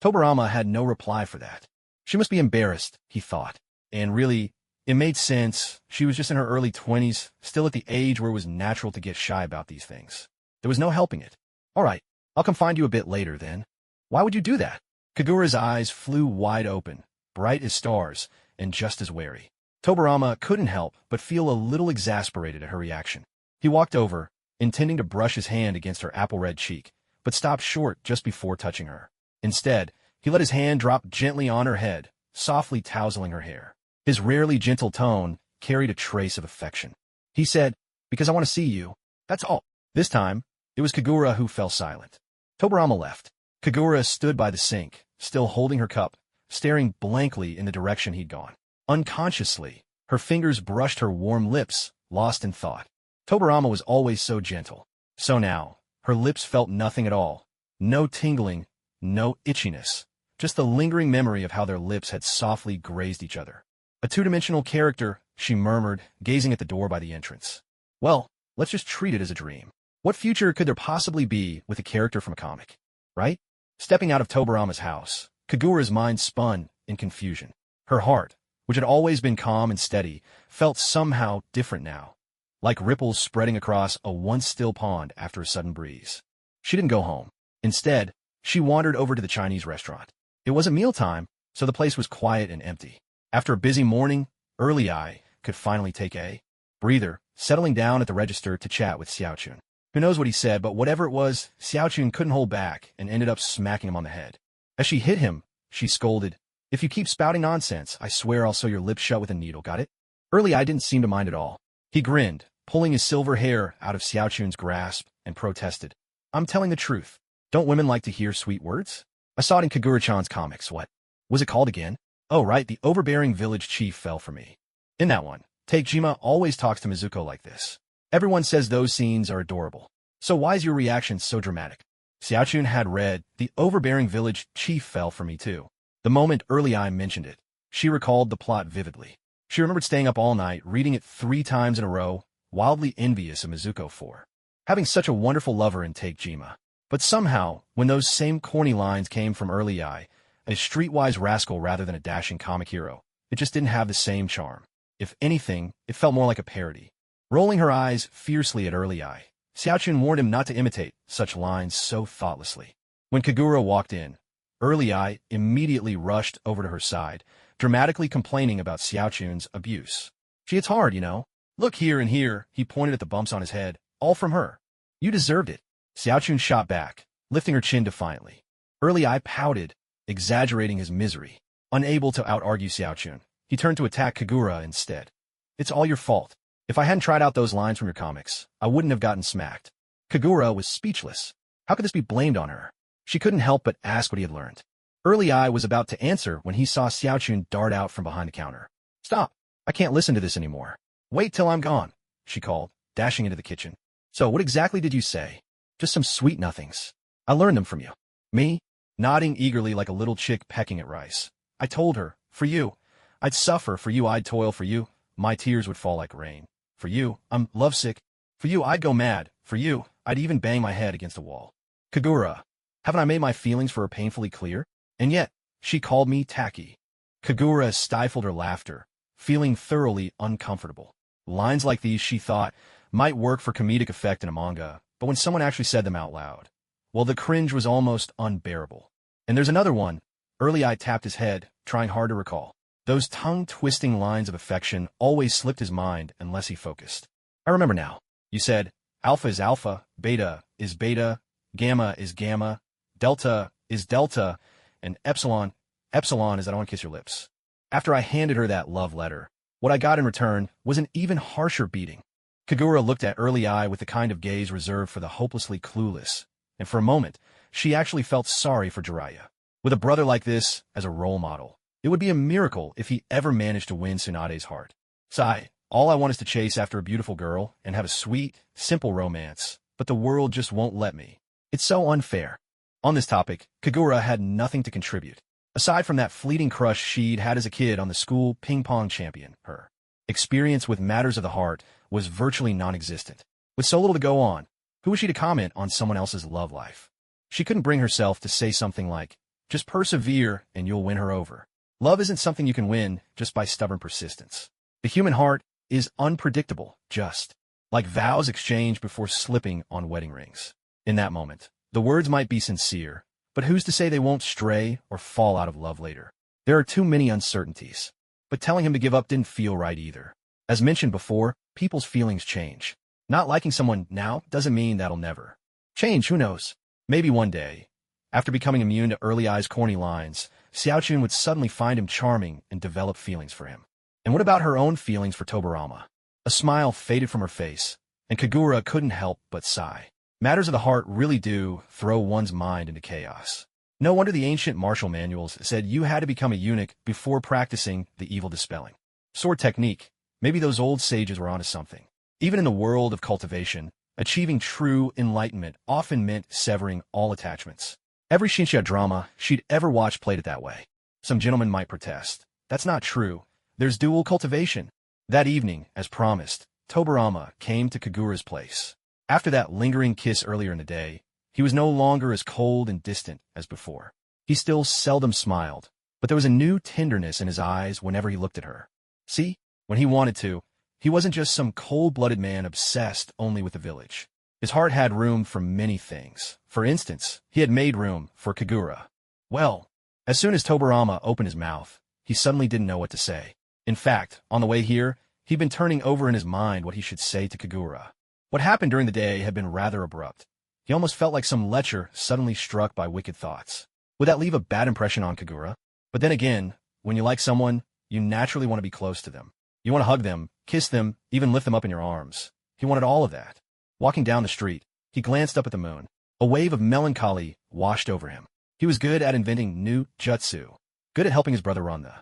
Tobarama had no reply for that. She must be embarrassed, he thought. And really, it made sense. She was just in her early 20s, still at the age where it was natural to get shy about these things. There was no helping it. All right, I'll come find you a bit later, then. Why would you do that? Kagura's eyes flew wide open, bright as stars, and just as wary. Tobarama couldn't help but feel a little exasperated at her reaction. He walked over, intending to brush his hand against her apple-red cheek, but stopped short just before touching her. Instead, he let his hand drop gently on her head, softly tousling her hair. His rarely gentle tone carried a trace of affection. He said, "Because I want to see you. That's all." This time, it was Kagura who fell silent. Tobarama left. Kagura stood by the sink, still holding her cup, staring blankly in the direction he'd gone. Unconsciously, her fingers brushed her warm lips, lost in thought. Tobarama was always so gentle. So now, her lips felt nothing at all. No tingling, no itchiness. Just the lingering memory of how their lips had softly grazed each other. A two-dimensional character, she murmured, gazing at the door by the entrance. Well, let's just treat it as a dream. What future could there possibly be with a character from a comic, right? Stepping out of Tobarama's house, Kagura's mind spun in confusion. Her heart, which had always been calm and steady, felt somehow different now, like ripples spreading across a once still pond after a sudden breeze. She didn't go home. Instead, she wandered over to the Chinese restaurant. It wasn't mealtime, so the place was quiet and empty. After a busy morning, Early Eye could finally take a breather, settling down at the register to chat with Xiaochun. Who knows what he said, but whatever it was, Xiaochun couldn't hold back and ended up smacking him on the head. As she hit him, she scolded, "If you keep spouting nonsense, I swear I'll sew your lips shut with a needle, got it?" Early Eye didn't seem to mind at all. He grinned, pulling his silver hair out of Xiaochun's grasp, and protested. "I'm telling the truth. Don't women like to hear sweet words? I saw it in Kagura-chan's comics. What was it called again? Oh, right, the overbearing village chief fell for me. In that one, Takejima always talks to Mizuko like this. Everyone says those scenes are adorable. So why is your reaction so dramatic?" Xiaochun had read, "The overbearing village chief fell for me too," the moment Early Eye mentioned it. She recalled the plot vividly. She remembered staying up all night, reading it 3 times in a row, wildly envious of Mizuko for having such a wonderful lover in Takejima. But somehow, when those same corny lines came from Early Eye, a streetwise rascal rather than a dashing comic hero, it just didn't have the same charm. If anything, it felt more like a parody. Rolling her eyes fiercely at Early Eye, Xiaochun warned him not to imitate such lines so thoughtlessly. When Kagura walked in, Early Eye immediately rushed over to her side, dramatically complaining about Xiaochun's abuse. She hits hard, you know. Look here and here, he pointed at the bumps on his head, all from her. You deserved it. Xiaochun shot back, lifting her chin defiantly. Early Eye pouted, exaggerating his misery. Unable to out-argue Xiaochun, he turned to attack Kagura instead. It's all your fault. If I hadn't tried out those lines from your comics, I wouldn't have gotten smacked. Kagura was speechless. How could this be blamed on her? She couldn't help but ask what he had learned. Early Eye was about to answer when he saw Xiaochun dart out from behind the counter. Stop! I can't listen to this anymore. Wait till I'm gone, she called, dashing into the kitchen. So what exactly did you say? Just some sweet nothings. I learned them from you. Me? Nodding eagerly like a little chick pecking at rice. I told her, for you. I'd suffer, for you I'd toil, for you. My tears would fall like rain. For you, I'm lovesick. For you, I'd go mad. For you, I'd even bang my head against a wall. Kagura, haven't I made my feelings for her painfully clear? And yet, she called me tacky. Kagura stifled her laughter, feeling thoroughly uncomfortable. Lines like these, she thought, might work for comedic effect in a manga, but when someone actually said them out loud, well, the cringe was almost unbearable. And there's another one. Early Eye tapped his head, trying hard to recall. Those tongue-twisting lines of affection always slipped his mind unless he focused. I remember now. You said, alpha is alpha, beta is beta, gamma is gamma, delta is delta, and epsilon is I don't want to kiss your lips. After I handed her that love letter, what I got in return was an even harsher beating. Kagura looked at Early Eye with the kind of gaze reserved for the hopelessly clueless, and for a moment, she actually felt sorry for Jiraiya. With a brother like this as a role model, it would be a miracle if he ever managed to win Tsunade's heart. Sigh, all I want is to chase after a beautiful girl and have a sweet, simple romance, but the world just won't let me. It's so unfair. On this topic, Kagura had nothing to contribute, aside from that fleeting crush she'd had as a kid on the school ping-pong champion. Her experience with matters of the heart was virtually non-existent. With so little to go on, who was she to comment on someone else's love life? She couldn't bring herself to say something like, just persevere and you'll win her over. Love isn't something you can win just by stubborn persistence. The human heart is unpredictable, just like vows exchanged before slipping on wedding rings. In that moment, the words might be sincere, but who's to say they won't stray or fall out of love later? There are too many uncertainties. But telling him to give up didn't feel right either. As mentioned before, people's feelings change. Not liking someone now doesn't mean that'll never change, who knows? Maybe one day, after becoming immune to Early Eye's corny lines, Xiaochun would suddenly find him charming and develop feelings for him. And what about her own feelings for Tobarama? A smile faded from her face, and Kagura couldn't help but sigh. Matters of the heart really do throw one's mind into chaos. No wonder the ancient martial manuals said you had to become a eunuch before practicing the evil dispelling sword technique. Maybe those old sages were onto something. Even in the world of cultivation, achieving true enlightenment often meant severing all attachments. Every Shinsha drama she'd ever watched played it that way. Some gentlemen might protest. That's not true. There's dual cultivation. That evening, as promised, Tobarama came to Kagura's place. After that lingering kiss earlier in the day, he was no longer as cold and distant as before. He still seldom smiled, but there was a new tenderness in his eyes whenever he looked at her. See, when he wanted to, he wasn't just some cold-blooded man obsessed only with the village. His heart had room for many things. For instance, he had made room for Kagura. Well, as soon as Tobarama opened his mouth, he suddenly didn't know what to say. In fact, on the way here, he'd been turning over in his mind what he should say to Kagura. What happened during the day had been rather abrupt. He almost felt like some lecher suddenly struck by wicked thoughts. Would that leave a bad impression on Kagura? But then again, when you like someone, you naturally want to be close to them. You want to hug them, kiss them, even lift them up in your arms. He wanted all of that. Walking down the street, he glanced up at the moon. A wave of melancholy washed over him. He was good at inventing new jutsu, good at helping his brother run the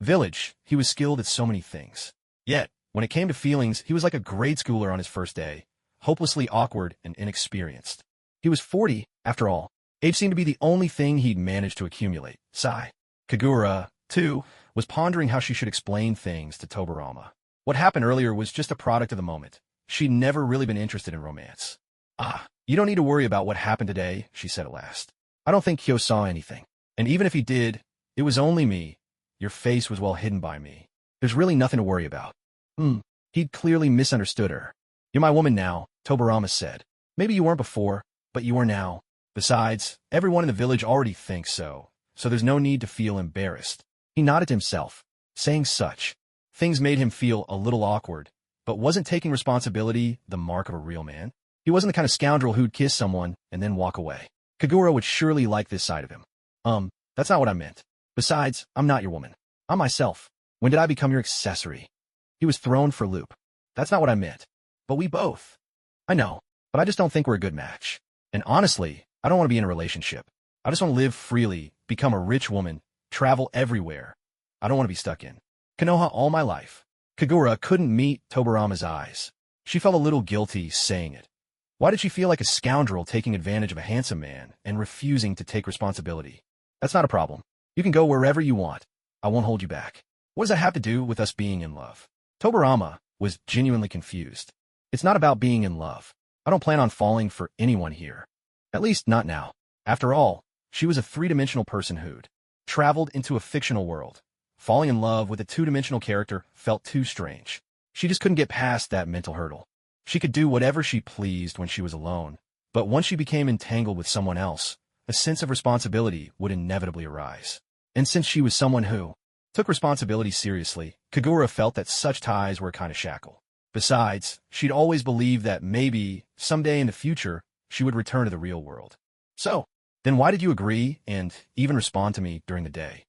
village. He was skilled at so many things. Yet, when it came to feelings, he was like a grade schooler on his first day, hopelessly awkward and inexperienced. He was 40, after all. Age seemed to be the only thing he'd managed to accumulate. Sigh. Kagura, too, was pondering how she should explain things to Tobarama. What happened earlier was just a product of the moment. She'd never really been interested in romance. You don't need to worry about what happened today, she said at last. I don't think Kyo saw anything. And even if he did, it was only me. Your face was well hidden by me. There's really nothing to worry about. He'd clearly misunderstood her. You're my woman now, Tobarama said. Maybe you weren't before, but you are now. Besides, everyone in the village already thinks so there's no need to feel embarrassed. He nodded to himself. Saying such things made him feel a little awkward, but wasn't taking responsibility the mark of a real man? He wasn't the kind of scoundrel who'd kiss someone and then walk away. Kagura would surely like this side of him. That's not what I meant. Besides, I'm not your woman. I'm myself. When did I become your accessory? He was thrown for a loop. That's not what I meant. But we both. I know, but I just don't think we're a good match. And honestly, I don't want to be in a relationship. I just want to live freely, become a rich woman, travel everywhere. I don't want to be stuck in Konoha all my life. Kagura couldn't meet Tobarama's eyes. She felt a little guilty saying it. Why did she feel like a scoundrel taking advantage of a handsome man and refusing to take responsibility? That's not a problem. You can go wherever you want. I won't hold you back. What does that have to do with us being in love? Tobarama was genuinely confused. It's not about being in love. I don't plan on falling for anyone here. At least not now. After all, she was a three-dimensional person who'd traveled into a fictional world. Falling in love with a two-dimensional character felt too strange. She just couldn't get past that mental hurdle. She could do whatever she pleased when she was alone, but once she became entangled with someone else, a sense of responsibility would inevitably arise. And since she was someone who took responsibility seriously, Kagura felt that such ties were a kind of shackle. Besides, she'd always believed that maybe, someday in the future, she would return to the real world. So, then why did you agree and even respond to me during the day?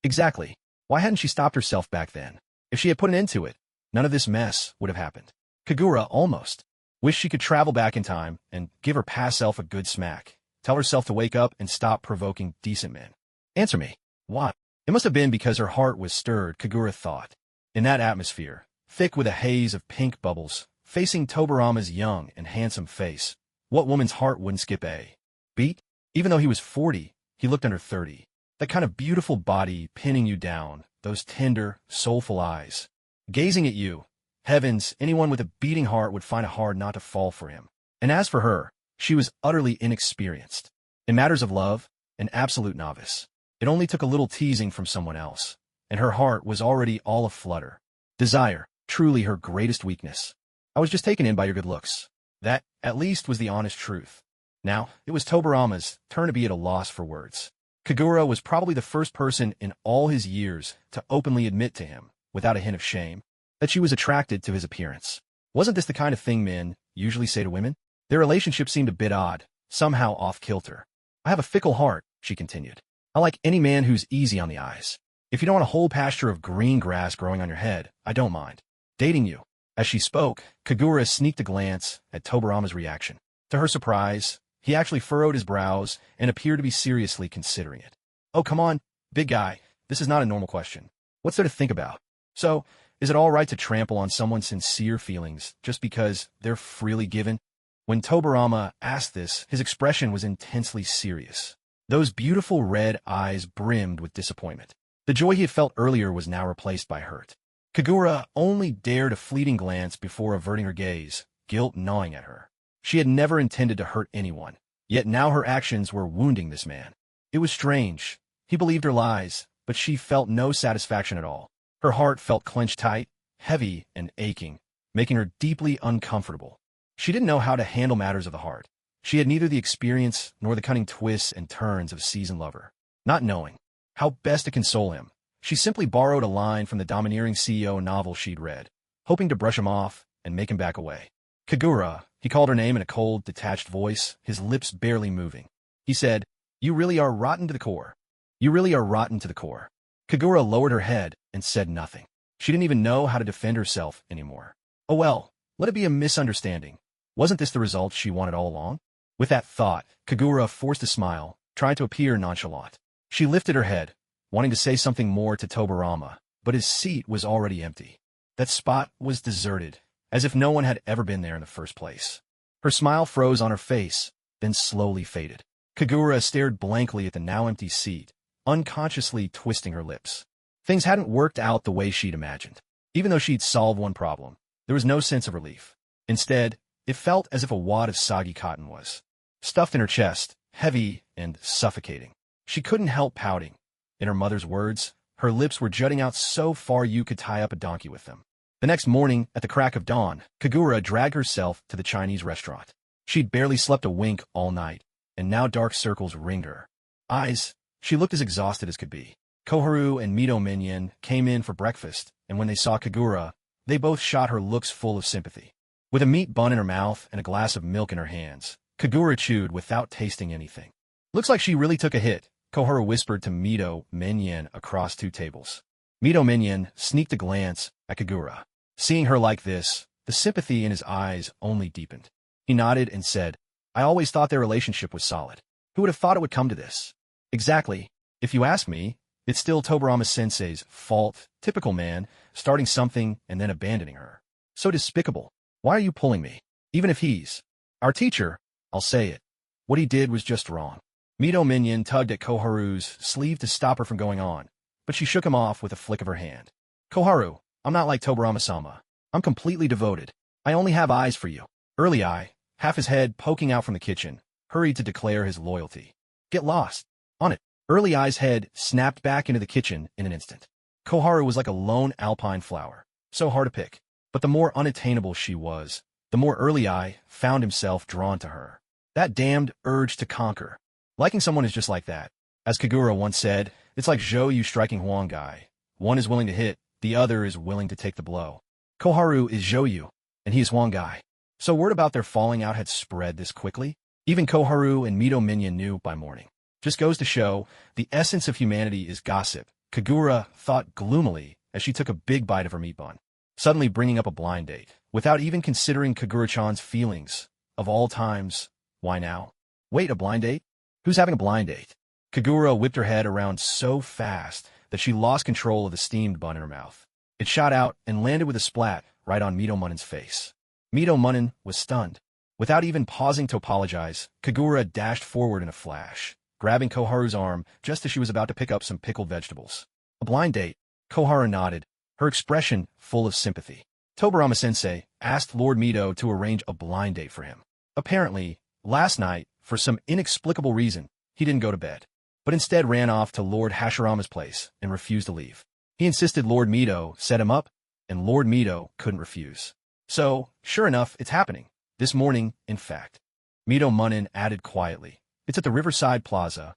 Exactly. Why hadn't she stopped herself back then? If she had put an end to it, none of this mess would have happened. Kagura almost wished she could travel back in time and give her past self a good smack. Tell herself to wake up and stop provoking decent men. Answer me. Why? It must have been because her heart was stirred, Kagura thought. In that atmosphere, thick with a haze of pink bubbles, facing Tobarama's young and handsome face, what woman's heart wouldn't skip a beat? Even though he was 40, he looked under 30. That kind of beautiful body pinning you down, those tender, soulful eyes. Gazing at you, heavens, anyone with a beating heart would find it hard not to fall for him. And as for her, she was utterly inexperienced. In matters of love, an absolute novice. It only took a little teasing from someone else, and her heart was already all aflutter. Desire, truly her greatest weakness. I was just taken in by your good looks. That, at least, was the honest truth. Now, it was Tobarama's turn to be at a loss for words. Kagura was probably the first person in all his years to openly admit to him, without a hint of shame, that she was attracted to his appearance. Wasn't this the kind of thing men usually say to women? Their relationship seemed a bit odd, somehow off-kilter. I have a fickle heart, she continued. I like any man who's easy on the eyes. If you don't want a whole pasture of green grass growing on your head, I don't mind dating you. As she spoke, Kagura sneaked a glance at Tobarama's reaction. To her surprise, he actually furrowed his brows and appeared to be seriously considering it. Oh, come on, big guy. This is not a normal question. What's there to think about? So, is it all right to trample on someone's sincere feelings just because they're freely given? When Tobarama asked this, his expression was intensely serious. Those beautiful red eyes brimmed with disappointment. The joy he had felt earlier was now replaced by hurt. Kagura only dared a fleeting glance before averting her gaze, guilt gnawing at her. She had never intended to hurt anyone, yet now her actions were wounding this man. It was strange. He believed her lies, but she felt no satisfaction at all. Her heart felt clenched tight, heavy, and aching, making her deeply uncomfortable. She didn't know how to handle matters of the heart. She had neither the experience nor the cunning twists and turns of a seasoned lover. Not knowing how best to console him, she simply borrowed a line from the domineering CEO novel she'd read, hoping to brush him off and make him back away. Kagura, he called her name in a cold, detached voice, his lips barely moving. He said, "You really are rotten to the core. You really are rotten to the core." Kagura lowered her head and said nothing. She didn't even know how to defend herself anymore. Oh well, let it be a misunderstanding. Wasn't this the result she wanted all along? With that thought, Kagura forced a smile, trying to appear nonchalant. She lifted her head, wanting to say something more to Tobarama, but his seat was already empty. That spot was deserted, as if no one had ever been there in the first place. Her smile froze on her face, then slowly faded. Kagura stared blankly at the now empty seat, unconsciously twisting her lips. Things hadn't worked out the way she'd imagined. Even though she'd solved one problem, there was no sense of relief. Instead, it felt as if a wad of soggy cotton was stuffed in her chest, heavy and suffocating. She couldn't help pouting. In her mother's words, her lips were jutting out so far you could tie up a donkey with them. The next morning, at the crack of dawn, Kagura dragged herself to the Chinese restaurant. She'd barely slept a wink all night, and now dark circles ringed her eyes. She looked as exhausted as could be. Koharu and Mito Minion came in for breakfast, and when they saw Kagura, they both shot her looks full of sympathy. With a meat bun in her mouth and a glass of milk in her hands, Kagura chewed without tasting anything. "Looks like she really took a hit," Koharu whispered to Mito Minion across 2 tables. Mito Minion sneaked a glance at Kagura. Seeing her like this, the sympathy in his eyes only deepened. He nodded and said, "I always thought their relationship was solid. Who would have thought it would come to this?" "Exactly. If you ask me, it's still Tobarama-sensei's fault. Typical man, starting something and then abandoning her. So despicable. Why are you pulling me? Even if he's our teacher, I'll say it. What he did was just wrong." Mito Minion tugged at Koharu's sleeve to stop her from going on, but she shook him off with a flick of her hand. "Koharu, I'm not like Tobarama-sama. I'm completely devoted. I only have eyes for you." Early Eye, half his head poking out from the kitchen, hurried to declare his loyalty. "Get lost. On it." Early Eye's head snapped back into the kitchen in an instant. Koharu was like a lone alpine flower, so hard to pick. But the more unattainable she was, the more Early Eye found himself drawn to her. That damned urge to conquer. Liking someone is just like that. As Kagura once said, it's like Zhou striking Huang Gai. One is willing to hit, the other is willing to take the blow. Koharu is Zhou, and he is Huang Gai. So word about their falling out had spread this quickly? Even Koharu and Mito Minion knew by morning. Just goes to show, the essence of humanity is gossip, Kagura thought gloomily as she took a big bite of her meat bun, suddenly bringing up a blind date, without even considering Kagura-chan's feelings. Of all times, why now? Wait, a blind date? Who's having a blind date? Kagura whipped her head around so fast that she lost control of the steamed bun in her mouth. It shot out and landed with a splat right on Mito Munin's face. Mito Munin was stunned. Without even pausing to apologize, Kagura dashed forward in a flash, grabbing Koharu's arm just as she was about to pick up some pickled vegetables. "A blind date?" Koharu nodded, her expression full of sympathy. Tobarama-sensei asked Lord Mito to arrange a blind date for him. Apparently, last night, for some inexplicable reason, he didn't go to bed, but instead ran off to Lord Hashirama's place and refused to leave. He insisted Lord Mito set him up, and Lord Mito couldn't refuse. So, sure enough, it's happening. This morning, in fact. Mito Munin added quietly, "It's at the Riverside Plaza."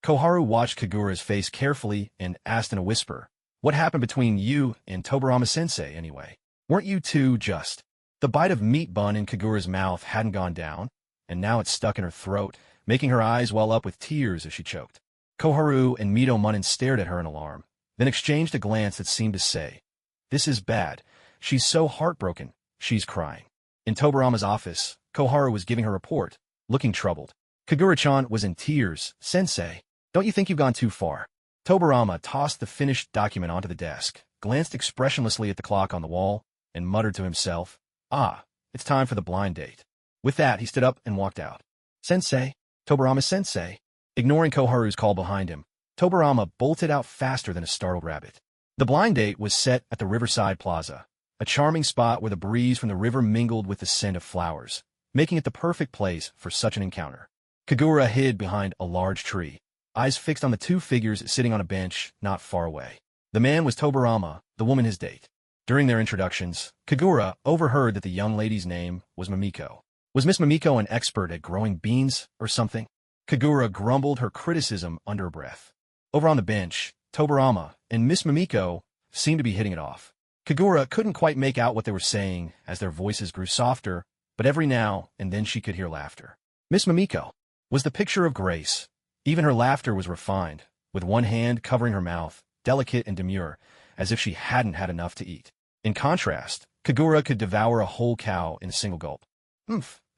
Koharu watched Kagura's face carefully and asked in a whisper, "What happened between you and Tobarama-sensei, anyway? Weren't you two just—" The bite of meat bun in Kagura's mouth hadn't gone down, and now it stuck in her throat, making her eyes well up with tears as she choked. Koharu and Mito Munin stared at her in alarm, then exchanged a glance that seemed to say, "This is bad. She's so heartbroken. She's crying." In Tobarama's office, Koharu was giving her report, looking troubled. Kagura-chan was in tears. "Sensei, don't you think you've gone too far?" Tobarama tossed the finished document onto the desk, glanced expressionlessly at the clock on the wall, and muttered to himself, "Ah, it's time for the blind date." With that, he stood up and walked out. "Sensei, Tobarama-sensei." Ignoring Koharu's call behind him, Tobarama bolted out faster than a startled rabbit. The blind date was set at the Riverside Plaza, a charming spot where the breeze from the river mingled with the scent of flowers, making it the perfect place for such an encounter. Kagura hid behind a large tree, eyes fixed on the 2 figures sitting on a bench not far away. The man was Tobarama, the woman his date. During their introductions, Kagura overheard that the young lady's name was Mamiko. Was Miss Mamiko an expert at growing beans or something? Kagura grumbled her criticism under her breath. Over on the bench, Tobarama and Miss Mamiko seemed to be hitting it off. Kagura couldn't quite make out what they were saying as their voices grew softer, but every now and then she could hear laughter. Miss Mamiko was the picture of grace. Even her laughter was refined, with one hand covering her mouth, delicate and demure, as if she hadn't had enough to eat. In contrast, Kagura could devour a whole cow in a single gulp.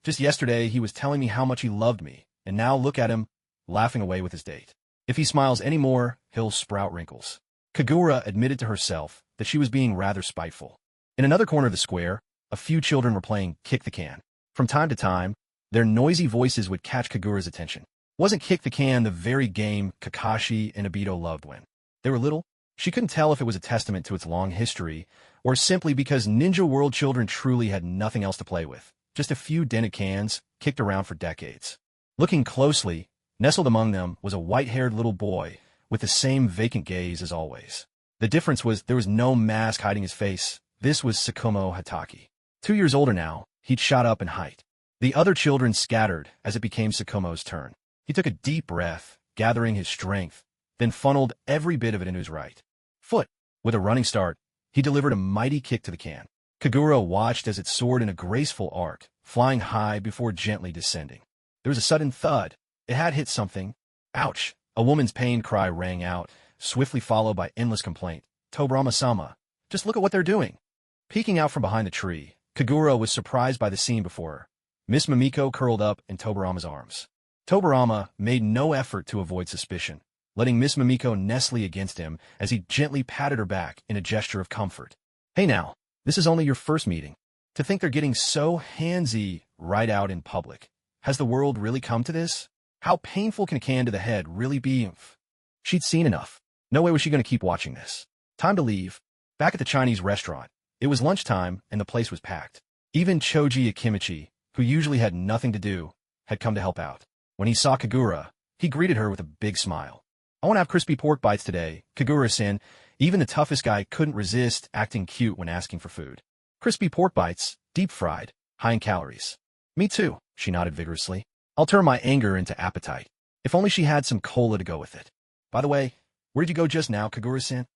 Just yesterday he was telling me how much he loved me, and now look at him, laughing away with his date. If he smiles any more, he'll sprout wrinkles. Kagura admitted to herself that she was being rather spiteful. In another corner of the square, a few children were playing Kick the Can. From time to time, their noisy voices would catch Kagura's attention. Wasn't Kick the Can the very game Kakashi and Obito loved when they were little? She couldn't tell if it was a testament to its long history, or simply because Ninja World children truly had nothing else to play with, just a few dented cans kicked around for decades. Looking closely, nestled among them was a white-haired little boy with the same vacant gaze as always. The difference was there was no mask hiding his face. This was Tsukumo Hataki. 2 years older now, he'd shot up in height. The other children scattered as it became Tsukumo's turn. He took a deep breath, gathering his strength, then funneled every bit of it into his right foot. With a running start, he delivered a mighty kick to the can. Kagura watched as it soared in a graceful arc, flying high before gently descending. There was a sudden thud. It had hit something. Ouch! A woman's pained cry rang out, swiftly followed by endless complaint. Tobarama-sama, just look at what they're doing. Peeking out from behind the tree, Kagura was surprised by the scene before her. Miss Mimiko curled up in Tobarama's arms. Tobarama made no effort to avoid suspicion, letting Miss Mimiko nestle against him as he gently patted her back in a gesture of comfort. Hey now, this is only your first meeting. To think they're getting so handsy right out in public. Has the world really come to this? How painful can a can to the head really be? She'd seen enough. No way was she going to keep watching this. Time to leave. Back at the Chinese restaurant, it was lunchtime and the place was packed. Even Choji Akimichi, who usually had nothing to do, had come to help out. When he saw Kagura, he greeted her with a big smile. I want to have crispy pork bites today, Kagura-san. Even the toughest guy couldn't resist acting cute when asking for food. Crispy pork bites, deep-fried, high in calories. Me too, she nodded vigorously. I'll turn my anger into appetite. If only she had some cola to go with it. By the way, where did you go just now, Kagura-san?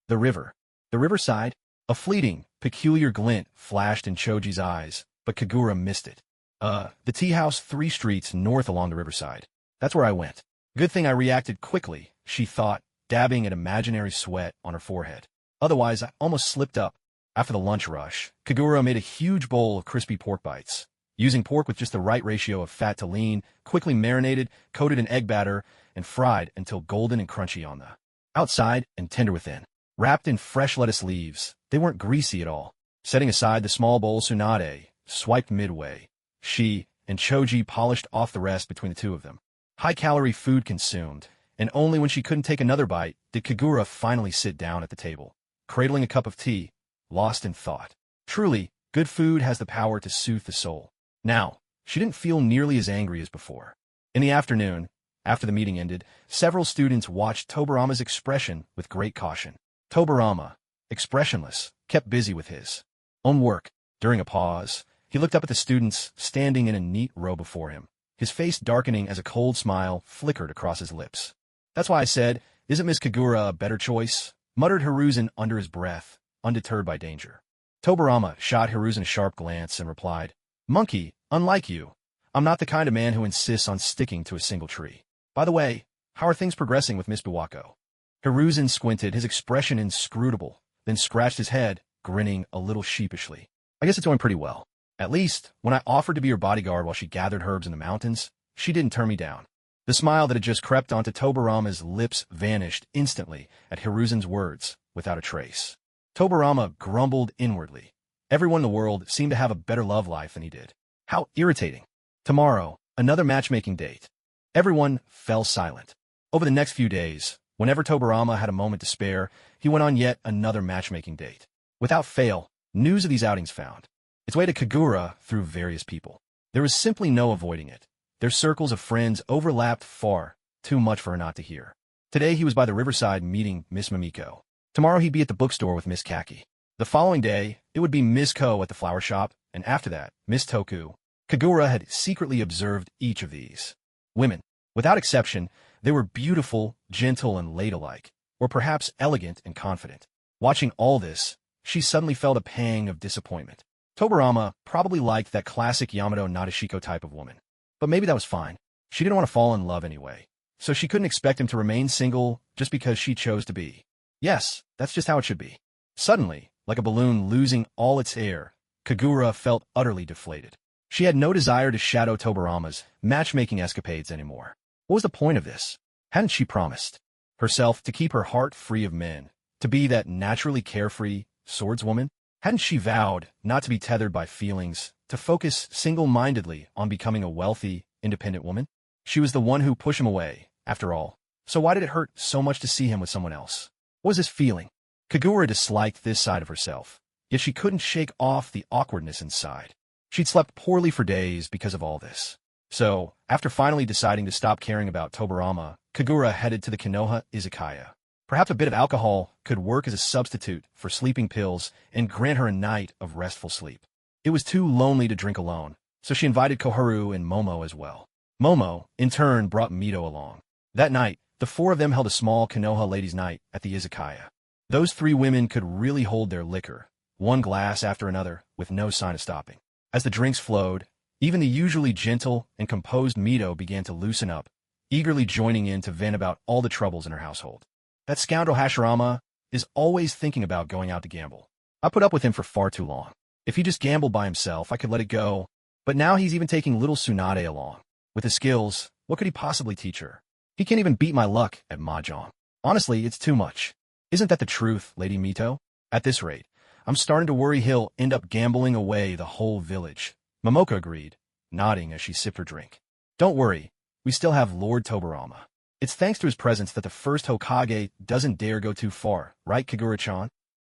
The river. The riverside? A fleeting, peculiar glint flashed in Choji's eyes, but Kagura missed it. The tea house 3 streets north along the riverside. That's where I went. Good thing I reacted quickly, she thought, dabbing an imaginary sweat on her forehead. Otherwise, I almost slipped up. After the lunch rush, Kagura made a huge bowl of crispy pork bites. Using pork with just the right ratio of fat to lean, quickly marinated, coated in egg batter, and fried until golden and crunchy on the outside and tender within. Wrapped in fresh lettuce leaves, they weren't greasy at all. Setting aside the small bowl Tsunade, swiped midway. She and Choji polished off the rest between the two of them. High-calorie food consumed, and only when she couldn't take another bite did Kagura finally sit down at the table, cradling a cup of tea, lost in thought. Truly, good food has the power to soothe the soul. Now, she didn't feel nearly as angry as before. In the afternoon, after the meeting ended, several students watched Tobarama's expression with great caution. Tobarama, expressionless, kept busy with his own work. During a pause, he looked up at the students standing in a neat row before him, his face darkening as a cold smile flickered across his lips. That's why I said, isn't Miss Kagura a better choice? Muttered Hiruzen under his breath, undeterred by danger. Tobarama shot Hiruzen a sharp glance and replied, Monkey, unlike you, I'm not the kind of man who insists on sticking to a single tree. By the way, how are things progressing with Miss Biwako? Hiruzen squinted, his expression inscrutable, then scratched his head, grinning a little sheepishly. I guess it's going pretty well. At least, when I offered to be her bodyguard while she gathered herbs in the mountains, she didn't turn me down. The smile that had just crept onto Tobarama's lips vanished instantly at Hiruzen's words, without a trace. Tobarama grumbled inwardly. Everyone in the world seemed to have a better love life than he did. How irritating. Tomorrow, another matchmaking date. Everyone fell silent. Over the next few days, whenever Tobarama had a moment to spare, he went on yet another matchmaking date. Without fail, news of these outings found its way to Kagura through various people. There was simply no avoiding it. Their circles of friends overlapped far too much for her not to hear. Today he was by the riverside meeting Miss Mimiko. Tomorrow he'd be at the bookstore with Miss Kaki. The following day, it would be Miss Ko at the flower shop, and after that, Miss Toku. Kagura had secretly observed each of these women. Without exception, they were beautiful, gentle, and ladylike, or perhaps elegant and confident. Watching all this, she suddenly felt a pang of disappointment. Tobarama probably liked that classic Yamato Nadeshiko type of woman. But maybe that was fine. She didn't want to fall in love anyway, so she couldn't expect him to remain single just because she chose to be. Yes, that's just how it should be. Suddenly, like a balloon losing all its air, Kagura felt utterly deflated. She had no desire to shadow Tobarama's matchmaking escapades anymore. What was the point of this? Hadn't she promised herself to keep her heart free of men, to be that naturally carefree swordswoman? Hadn't she vowed not to be tethered by feelings, to focus single-mindedly on becoming a wealthy, independent woman? She was the one who pushed him away, after all. So why did it hurt so much to see him with someone else? What was this feeling? Kagura disliked this side of herself, yet she couldn't shake off the awkwardness inside. She'd slept poorly for days because of all this. So, after finally deciding to stop caring about Tobarama, Kagura headed to the Konoha izakaya. Perhaps a bit of alcohol could work as a substitute for sleeping pills and grant her a night of restful sleep. It was too lonely to drink alone, so she invited Koharu and Momo as well. Momo, in turn, brought Mito along. That night, the four of them held a small Konoha ladies' night at the izakaya. Those three women could really hold their liquor, one glass after another, with no sign of stopping. As the drinks flowed, even the usually gentle and composed Mito began to loosen up, eagerly joining in to vent about all the troubles in her household. That scoundrel Hashirama is always thinking about going out to gamble. I put up with him for far too long. If he just gambled by himself, I could let it go. But now he's even taking little Tsunade along. With his skills, what could he possibly teach her? He can't even beat my luck at mahjong. Honestly, it's too much. Isn't that the truth, Lady Mito? At this rate, I'm starting to worry he'll end up gambling away the whole village. Momoka agreed, nodding as she sipped her drink. Don't worry, we still have Lord Tobarama. It's thanks to his presence that the first Hokage doesn't dare go too far, right, Kagura-chan?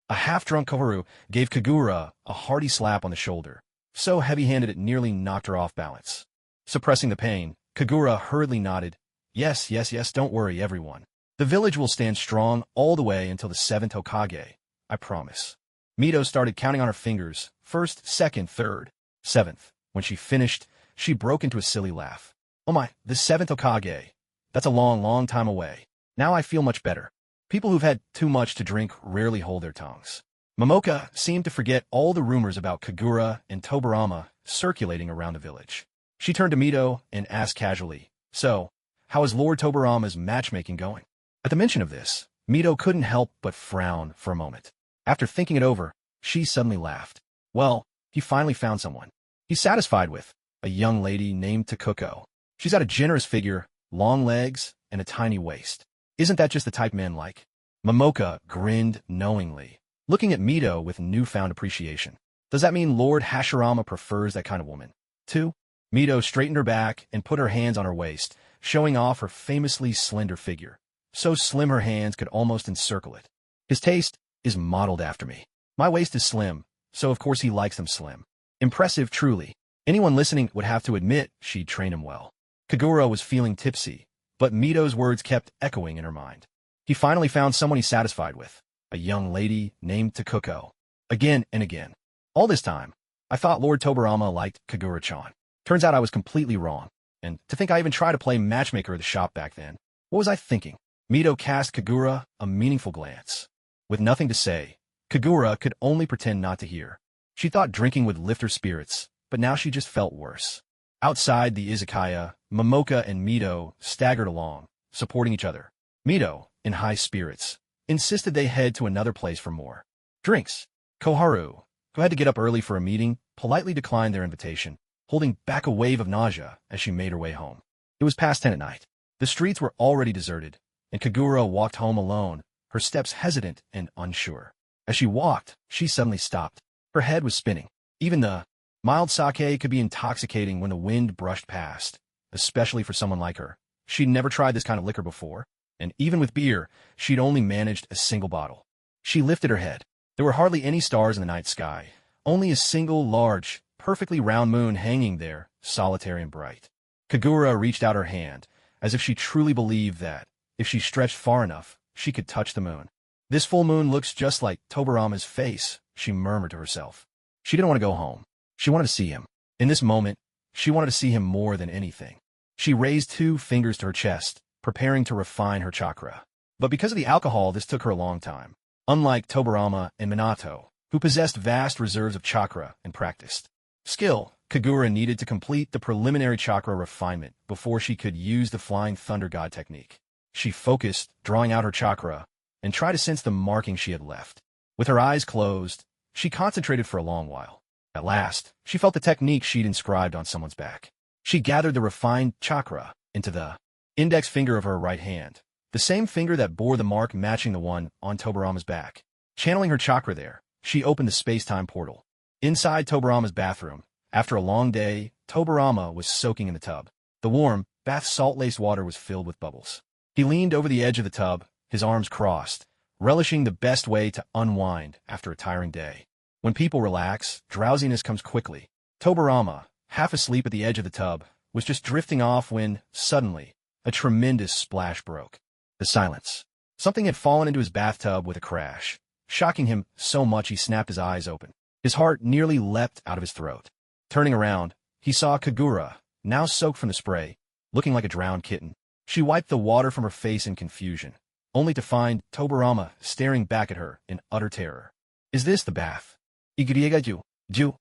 A half-drunk Koharu gave Kagura a hearty slap on the shoulder, so heavy-handed it nearly knocked her off balance. Suppressing the pain, Kagura hurriedly nodded. Yes, don't worry, everyone. The village will stand strong all the way until the 7th Hokage, I promise. Mito started counting on her fingers, 1st, 2nd, 3rd, 7th. When she finished, she broke into a silly laugh. Oh my, the 7th Hokage. That's a long time away. Now I feel much better. People who've had too much to drink rarely hold their tongues. Momoka seemed to forget all the rumors about Kagura and Tobarama circulating around the village. She turned to Mito and asked casually, So, how is Lord Tobarama's matchmaking going? At the mention of this, Mito couldn't help but frown for a moment. After thinking it over, she suddenly laughed. Well, he finally found someone. He's satisfied with a young lady named Takuko. She's got a generous figure, long legs, and a tiny waist. Isn't that just the type men like? Momoka grinned knowingly, looking at Mito with newfound appreciation. Does that mean Lord Hashirama prefers that kind of woman, too? Mito straightened her back and put her hands on her waist, showing off her famously slender figure. So slim her hands could almost encircle it. His taste is modeled after me. My waist is slim, so of course he likes them slim. Impressive, truly. Anyone listening would have to admit she'd train him well. Kagura was feeling tipsy, but Mito's words kept echoing in her mind. He finally found someone he's satisfied with, a young lady named Takuko. Again and again. All this time, I thought Lord Tobarama liked Kagura-chan. Turns out I was completely wrong. And to think I even tried to play matchmaker at the shop back then. What was I thinking? Mito cast Kagura a meaningful glance. With nothing to say, Kagura could only pretend not to hear. She thought drinking would lift her spirits, but now she just felt worse. Outside the izakaya, Momoka and Mito staggered along, supporting each other. Mito, in high spirits, insisted they head to another place for more drinks. Koharu, who had to get up early for a meeting, politely declined their invitation, holding back a wave of nausea as she made her way home. It was past 10 at night. The streets were already deserted, and Kagura walked home alone, her steps hesitant and unsure. As she walked, she suddenly stopped. Her head was spinning. Even the mild sake could be intoxicating when the wind brushed past, especially for someone like her. She'd never tried this kind of liquor before, and even with beer, she'd only managed a single bottle. She lifted her head. There were hardly any stars in the night sky, only a single large, perfectly round moon hanging there, solitary and bright. Kagura reached out her hand, as if she truly believed that, if she stretched far enough, she could touch the moon. This full moon looks just like Tobarama's face, she murmured to herself. She didn't want to go home. She wanted to see him. In this moment, she wanted to see him more than anything. She raised 2 fingers to her chest, preparing to refine her chakra. But because of the alcohol, this took her a long time. Unlike Tobarama and Minato, who possessed vast reserves of chakra and practiced skill, Kagura needed to complete the preliminary chakra refinement before she could use the Flying Thunder God technique. She focused, drawing out her chakra, and tried to sense the marking she had left. With her eyes closed, she concentrated for a long while. At last, she felt the technique she'd inscribed on someone's back. She gathered the refined chakra into the index finger of her right hand, the same finger that bore the mark matching the one on Tobarama's back. Channeling her chakra there, she opened the space-time portal. Inside Tobarama's bathroom, after a long day, Tobarama was soaking in the tub. The warm, bath salt-laced water was filled with bubbles. He leaned over the edge of the tub, his arms crossed, relishing the best way to unwind after a tiring day. When people relax, drowsiness comes quickly. Tobarama, half asleep at the edge of the tub, was just drifting off when, suddenly, a tremendous splash broke. The silence. Something had fallen into his bathtub with a crash, shocking him so much he snapped his eyes open. His heart nearly leapt out of his throat. Turning around, he saw Kagura, now soaked from the spray, looking like a drowned kitten. She wiped the water from her face in confusion, only to find Tobarama staring back at her in utter terror. Is this the bath? Ju.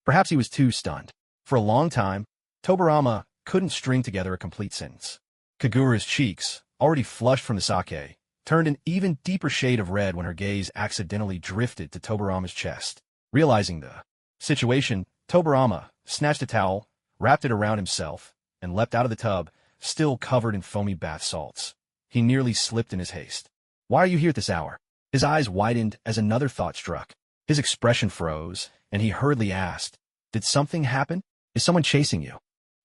Perhaps he was too stunned. For a long time, Tobarama couldn't string together a complete sentence. Kagura's cheeks, already flushed from the sake, turned an even deeper shade of red when her gaze accidentally drifted to Tobarama's chest. Realizing the situation, Tobarama snatched a towel, wrapped it around himself, and leapt out of the tub, still covered in foamy bath salts. He nearly slipped in his haste. Why are you here at this hour? His eyes widened as another thought struck. His expression froze, and he hurriedly asked, Did something happen? Is someone chasing you?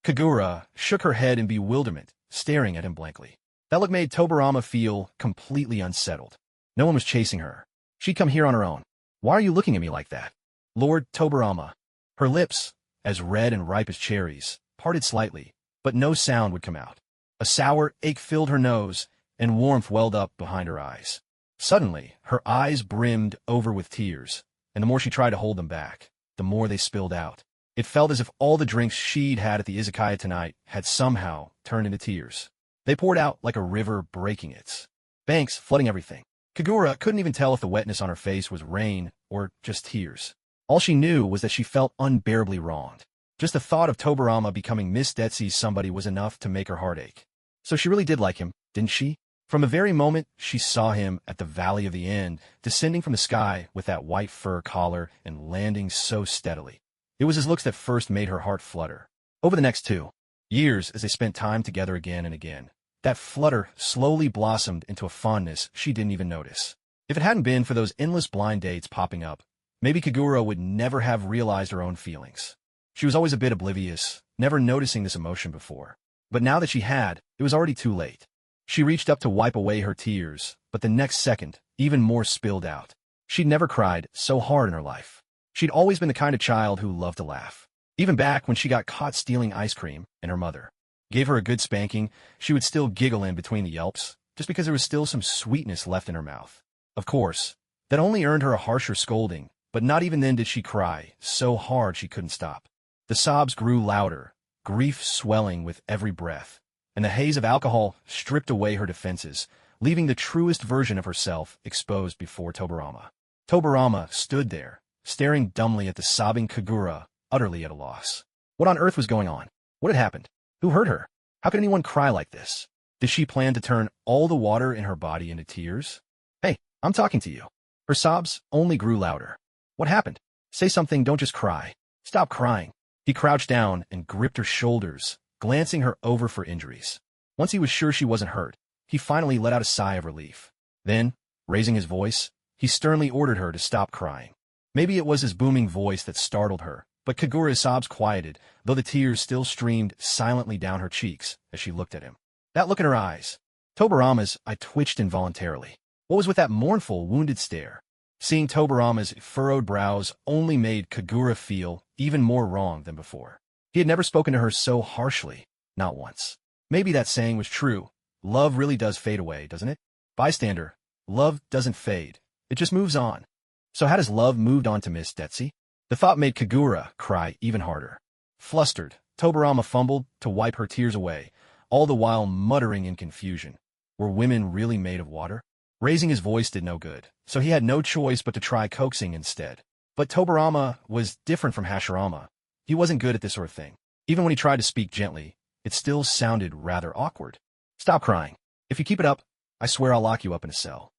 Kagura shook her head in bewilderment, staring at him blankly. That look made Tobarama feel completely unsettled. No one was chasing her. She'd come here on her own. Why are you looking at me like that? Lord Tobarama. Her lips, as red and ripe as cherries, parted slightly, but no sound would come out. A sour ache filled her nose, and warmth welled up behind her eyes. Suddenly, her eyes brimmed over with tears, and the more she tried to hold them back, the more they spilled out. It felt as if all the drinks she'd had at the izakaya tonight had somehow turned into tears. They poured out like a river breaking its banks, flooding everything. Kagura couldn't even tell if the wetness on her face was rain or just tears. All she knew was that she felt unbearably wronged. Just the thought of Tobarama becoming Miss Detsy's somebody was enough to make her heart ache. So she really did like him, didn't she? From the very moment she saw him at the Valley of the End, descending from the sky with that white fur collar and landing so steadily. It was his looks that first made her heart flutter. Over the next 2 years, as they spent time together again and again, that flutter slowly blossomed into a fondness she didn't even notice. If it hadn't been for those endless blind dates popping up, maybe Kagura would never have realized her own feelings. She was always a bit oblivious, never noticing this emotion before. But now that she had, it was already too late. She reached up to wipe away her tears, but the next second, even more spilled out. She'd never cried so hard in her life. She'd always been the kind of child who loved to laugh. Even back when she got caught stealing ice cream, and her mother gave her a good spanking, she would still giggle in between the yelps, just because there was still some sweetness left in her mouth. Of course, that only earned her a harsher scolding, but not even then did she cry, so hard she couldn't stop. The sobs grew louder, grief swelling with every breath, and the haze of alcohol stripped away her defenses, leaving the truest version of herself exposed before Tobarama. Tobarama stood there, staring dumbly at the sobbing Kagura, utterly at a loss. What on earth was going on? What had happened? Who hurt her? How could anyone cry like this? Did she plan to turn all the water in her body into tears? Hey, I'm talking to you. Her sobs only grew louder. What happened? Say something, don't just cry. Stop crying. He crouched down and gripped her shoulders, glancing her over for injuries. Once he was sure she wasn't hurt, he finally let out a sigh of relief. Then, raising his voice, he sternly ordered her to stop crying. Maybe it was his booming voice that startled her, but Kagura's sobs quieted, though the tears still streamed silently down her cheeks as she looked at him. That look in her eyes. Tobarama's eye twitched involuntarily. What was with that mournful, wounded stare? Seeing Tobarama's furrowed brows only made Kagura feel even more wrong than before. He had never spoken to her so harshly, not once. Maybe that saying was true. Love really does fade away, doesn't it? Bystander, love doesn't fade. It just moves on. So how does love moved on to Miss Detsy? The thought made Kagura cry even harder. Flustered, Tobarama fumbled to wipe her tears away, all the while muttering in confusion. Were women really made of water? Raising his voice did no good, so he had no choice but to try coaxing instead. But Tobarama was different from Hashirama. He wasn't good at this sort of thing. Even when he tried to speak gently, it still sounded rather awkward. Stop crying. If you keep it up, I swear I'll lock you up in a cell.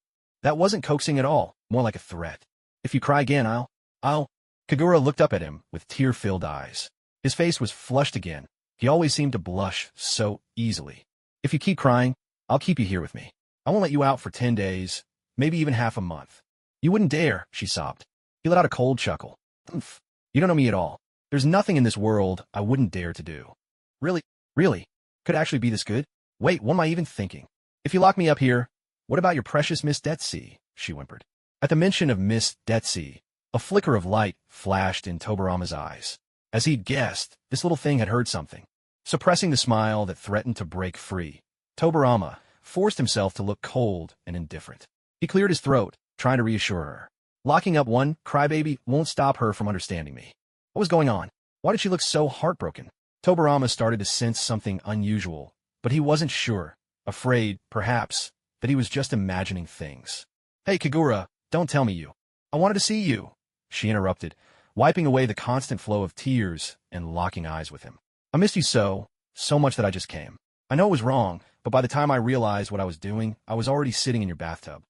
That wasn't coaxing at all, more like a threat. If you cry again, I'll... Kagura looked up at him with tear-filled eyes. His face was flushed again. He always seemed to blush so easily. If you keep crying, I'll keep you here with me. I won't let you out for 10 days, maybe even half a month. You wouldn't dare, she sobbed. He let out a cold chuckle. Oomph. You don't know me at all. There's nothing in this world I wouldn't dare to do. Really? Could it actually be this good? Wait, what am I even thinking? If you lock me up here, What about your precious Miss Detsy? She whimpered. At the mention of Miss Detsy, a flicker of light flashed in Tobarama's eyes. As he'd guessed, this little thing had heard something. Suppressing the smile that threatened to break free, Tobarama forced himself to look cold and indifferent. He cleared his throat, trying to reassure her. Locking up one crybaby won't stop her from understanding me. What was going on? Why did she look so heartbroken? Tobarama started to sense something unusual, but he wasn't sure, afraid, perhaps, that he was just imagining things. Hey, Kagura, don't tell me you. I wanted to see you, she interrupted, wiping away the constant flow of tears and locking eyes with him. I missed you so much that I just came. I know it was wrong, but by the time I realized what I was doing, I was already sitting in your bathtub.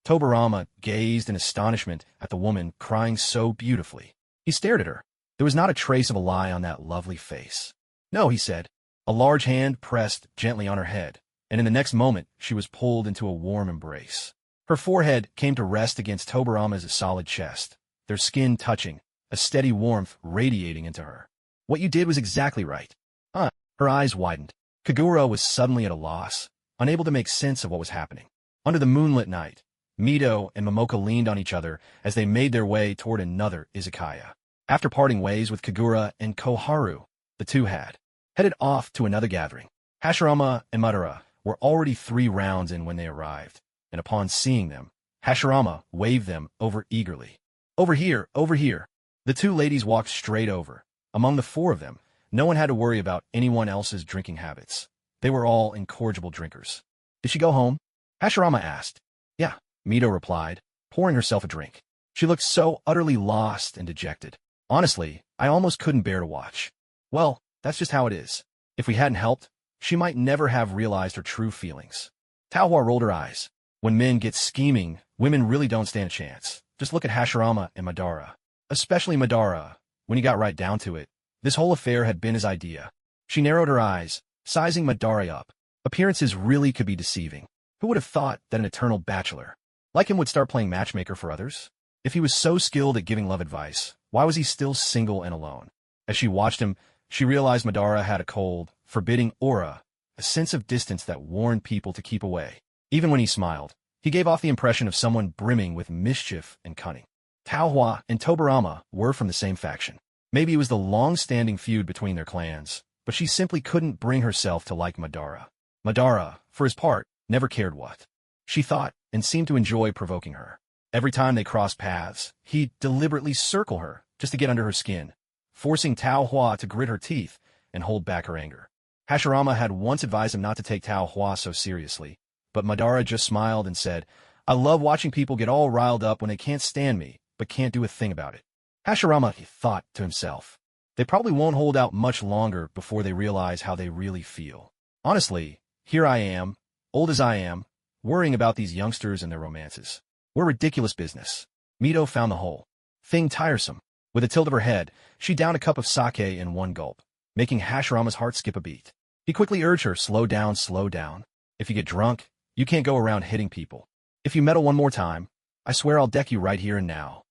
Tobarama gazed in astonishment at the woman crying so beautifully. He stared at her. There was not a trace of a lie on that lovely face. No, he said. A large hand pressed gently on her head, and in the next moment she was pulled into a warm embrace. Her forehead came to rest against Tobarama's solid chest, their skin touching, a steady warmth radiating into her. What you did was exactly right. Her eyes widened. Kagura was suddenly at a loss, unable to make sense of what was happening. Under the moonlit night, Mito and Momoka leaned on each other as they made their way toward another izakaya. After parting ways with Kagura and Koharu, the two had headed off to another gathering. Hashirama and Madara were already 3 rounds in when they arrived, and upon seeing them, Hashirama waved them over eagerly. Over here, over here. The 2 ladies walked straight over. Among the 4 of them, no one had to worry about anyone else's drinking habits. They were all incorrigible drinkers. Did she go home? Hashirama asked. Yeah, Mito replied, pouring herself a drink. She looked so utterly lost and dejected. Honestly, I almost couldn't bear to watch. Well, that's just how it is. If we hadn't helped, she might never have realized her true feelings. Taohua rolled her eyes. When men get scheming, women really don't stand a chance. Just look at Hashirama and Madara. Especially Madara. When he got right down to it, this whole affair had been his idea. She narrowed her eyes, sizing Madara up. Appearances really could be deceiving. Who would have thought that an eternal bachelor like him would start playing matchmaker for others? If he was so skilled at giving love advice, why was he still single and alone? As she watched him, she realized Madara had a cold, forbidding aura, a sense of distance that warned people to keep away. Even when he smiled, he gave off the impression of someone brimming with mischief and cunning. Taohua and Tobarama were from the same faction. Maybe it was the long-standing feud between their clans, but she simply couldn't bring herself to like Madara. Madara, for his part, never cared what she thought and seemed to enjoy provoking her. Every time they crossed paths, he'd deliberately circle her just to get under her skin, forcing Taohua to grit her teeth and hold back her anger. Hashirama had once advised him not to take Taohua so seriously, but Madara just smiled and said, I love watching people get all riled up when they can't stand me, but can't do a thing about it. Hashirama, he thought to himself, they probably won't hold out much longer before they realize how they really feel. Honestly, here I am, old as I am, worrying about these youngsters and their romances. We're ridiculous business. Mito found the whole thing tiresome. With a tilt of her head, she downed a cup of sake in one gulp, making Hashirama's heart skip a beat. He quickly urged her, slow down, slow down. If you get drunk, you can't go around hitting people. If you meddle one more time, I swear I'll deck you right here and now.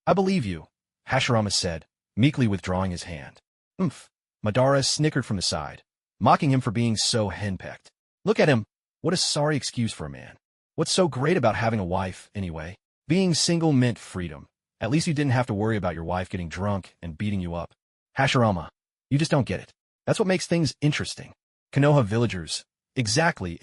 I believe you, Hashirama said, meekly withdrawing his hand. Oomph. Madara snickered from the side, mocking him for being so henpecked. Look at him. What a sorry excuse for a man. What's so great about having a wife, anyway? Being single meant freedom. At least you didn't have to worry about your wife getting drunk and beating you up. Hashirama, you just don't get it. That's what makes things interesting. Konoha villagers. Exactly.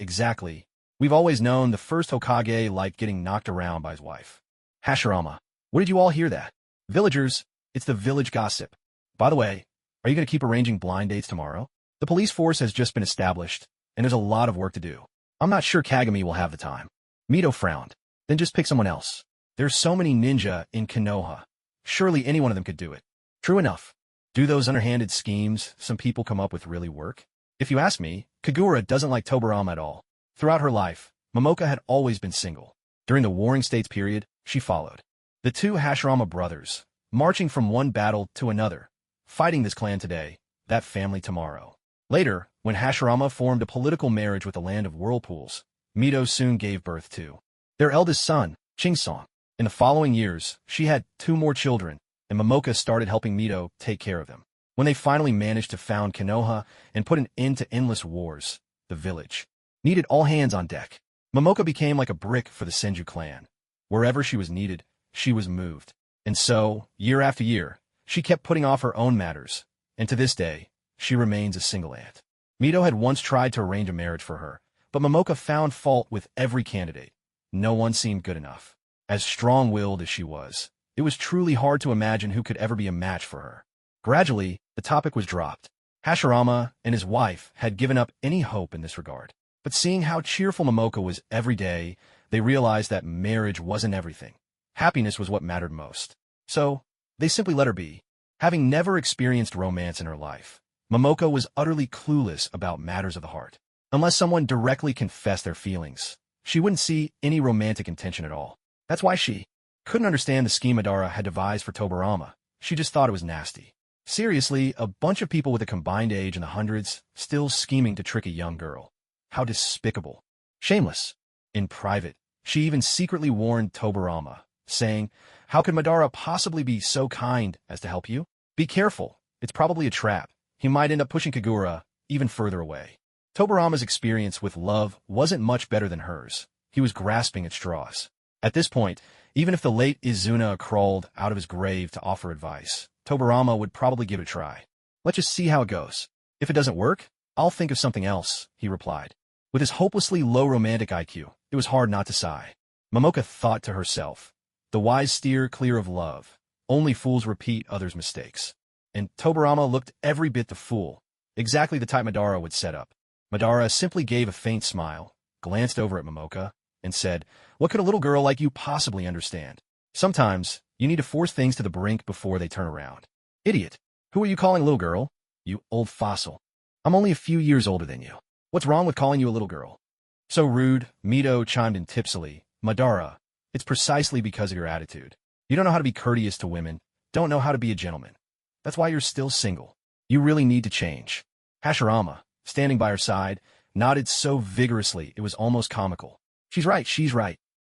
We've always known the first Hokage liked getting knocked around by his wife. Hashirama, where did you all hear that? Villagers, it's the village gossip. By the way, are you going to keep arranging blind dates tomorrow? The police force has just been established, and there's a lot of work to do. I'm not sure Kagami will have the time. Mito frowned. Then just pick someone else. There's so many ninja in Konoha. Surely any one of them could do it. True enough. Do those underhanded schemes some people come up with really work? If you ask me, Kagura doesn't like Tobarama at all. Throughout her life, Momoka had always been single. During the Warring States period, she followed the 2 Hashirama brothers, marching from one battle to another, fighting this clan today, that family tomorrow. Later, when Hashirama formed a political marriage with the land of whirlpools, Mito soon gave birth to their eldest son, Chingsong. In the following years, she had 2 more children, and Momoka started helping Mito take care of them. When they finally managed to found Konoha and put an end to endless wars, the village needed all hands on deck. Momoka became like a brick for the Senju clan. Wherever she was needed, she was moved. And so, year after year, she kept putting off her own matters, and to this day, she remains a single aunt. Mito had once tried to arrange a marriage for her, but Momoka found fault with every candidate. No one seemed good enough. As strong-willed as she was, it was truly hard to imagine who could ever be a match for her. Gradually, the topic was dropped. Hashirama and his wife had given up any hope in this regard. But seeing how cheerful Momoka was every day, they realized that marriage wasn't everything. Happiness was what mattered most. So, they simply let her be. Having never experienced romance in her life, Momoka was utterly clueless about matters of the heart. Unless someone directly confessed their feelings, she wouldn't see any romantic intention at all. That's why she couldn't understand the scheme Madara had devised for Tobarama. She just thought it was nasty. Seriously, a bunch of people with a combined age in the hundreds, still scheming to trick a young girl. How despicable. Shameless. In private, she even secretly warned Tobarama, saying, "How could Madara possibly be so kind as to help you? Be careful, it's probably a trap. He might end up pushing Kagura even further away." Tobarama's experience with love wasn't much better than hers. He was grasping at straws. At this point, even if the late Izuna crawled out of his grave to offer advice, Tobarama would probably give it a try. "Let's just see how it goes. If it doesn't work, I'll think of something else," he replied. With his hopelessly low romantic IQ, it was hard not to sigh. Momoka thought to herself, "The wise steer clear of love. Only fools repeat others' mistakes." And Tobarama looked every bit the fool, exactly the type Madara would set up. Madara simply gave a faint smile, glanced over at Momoka, and said, "What could a little girl like you possibly understand? Sometimes, you need to force things to the brink before they turn around." "Idiot! Who are you calling a little girl? You old fossil. I'm only a few years older than you. What's wrong with calling you a little girl?" "So rude," Mito chimed in tipsily. "Madara, it's precisely because of your attitude. You don't know how to be courteous to women, don't know how to be a gentleman. That's why you're still single. You really need to change." Hashirama, standing by her side, nodded so vigorously it was almost comical. She's right.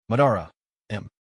Madara,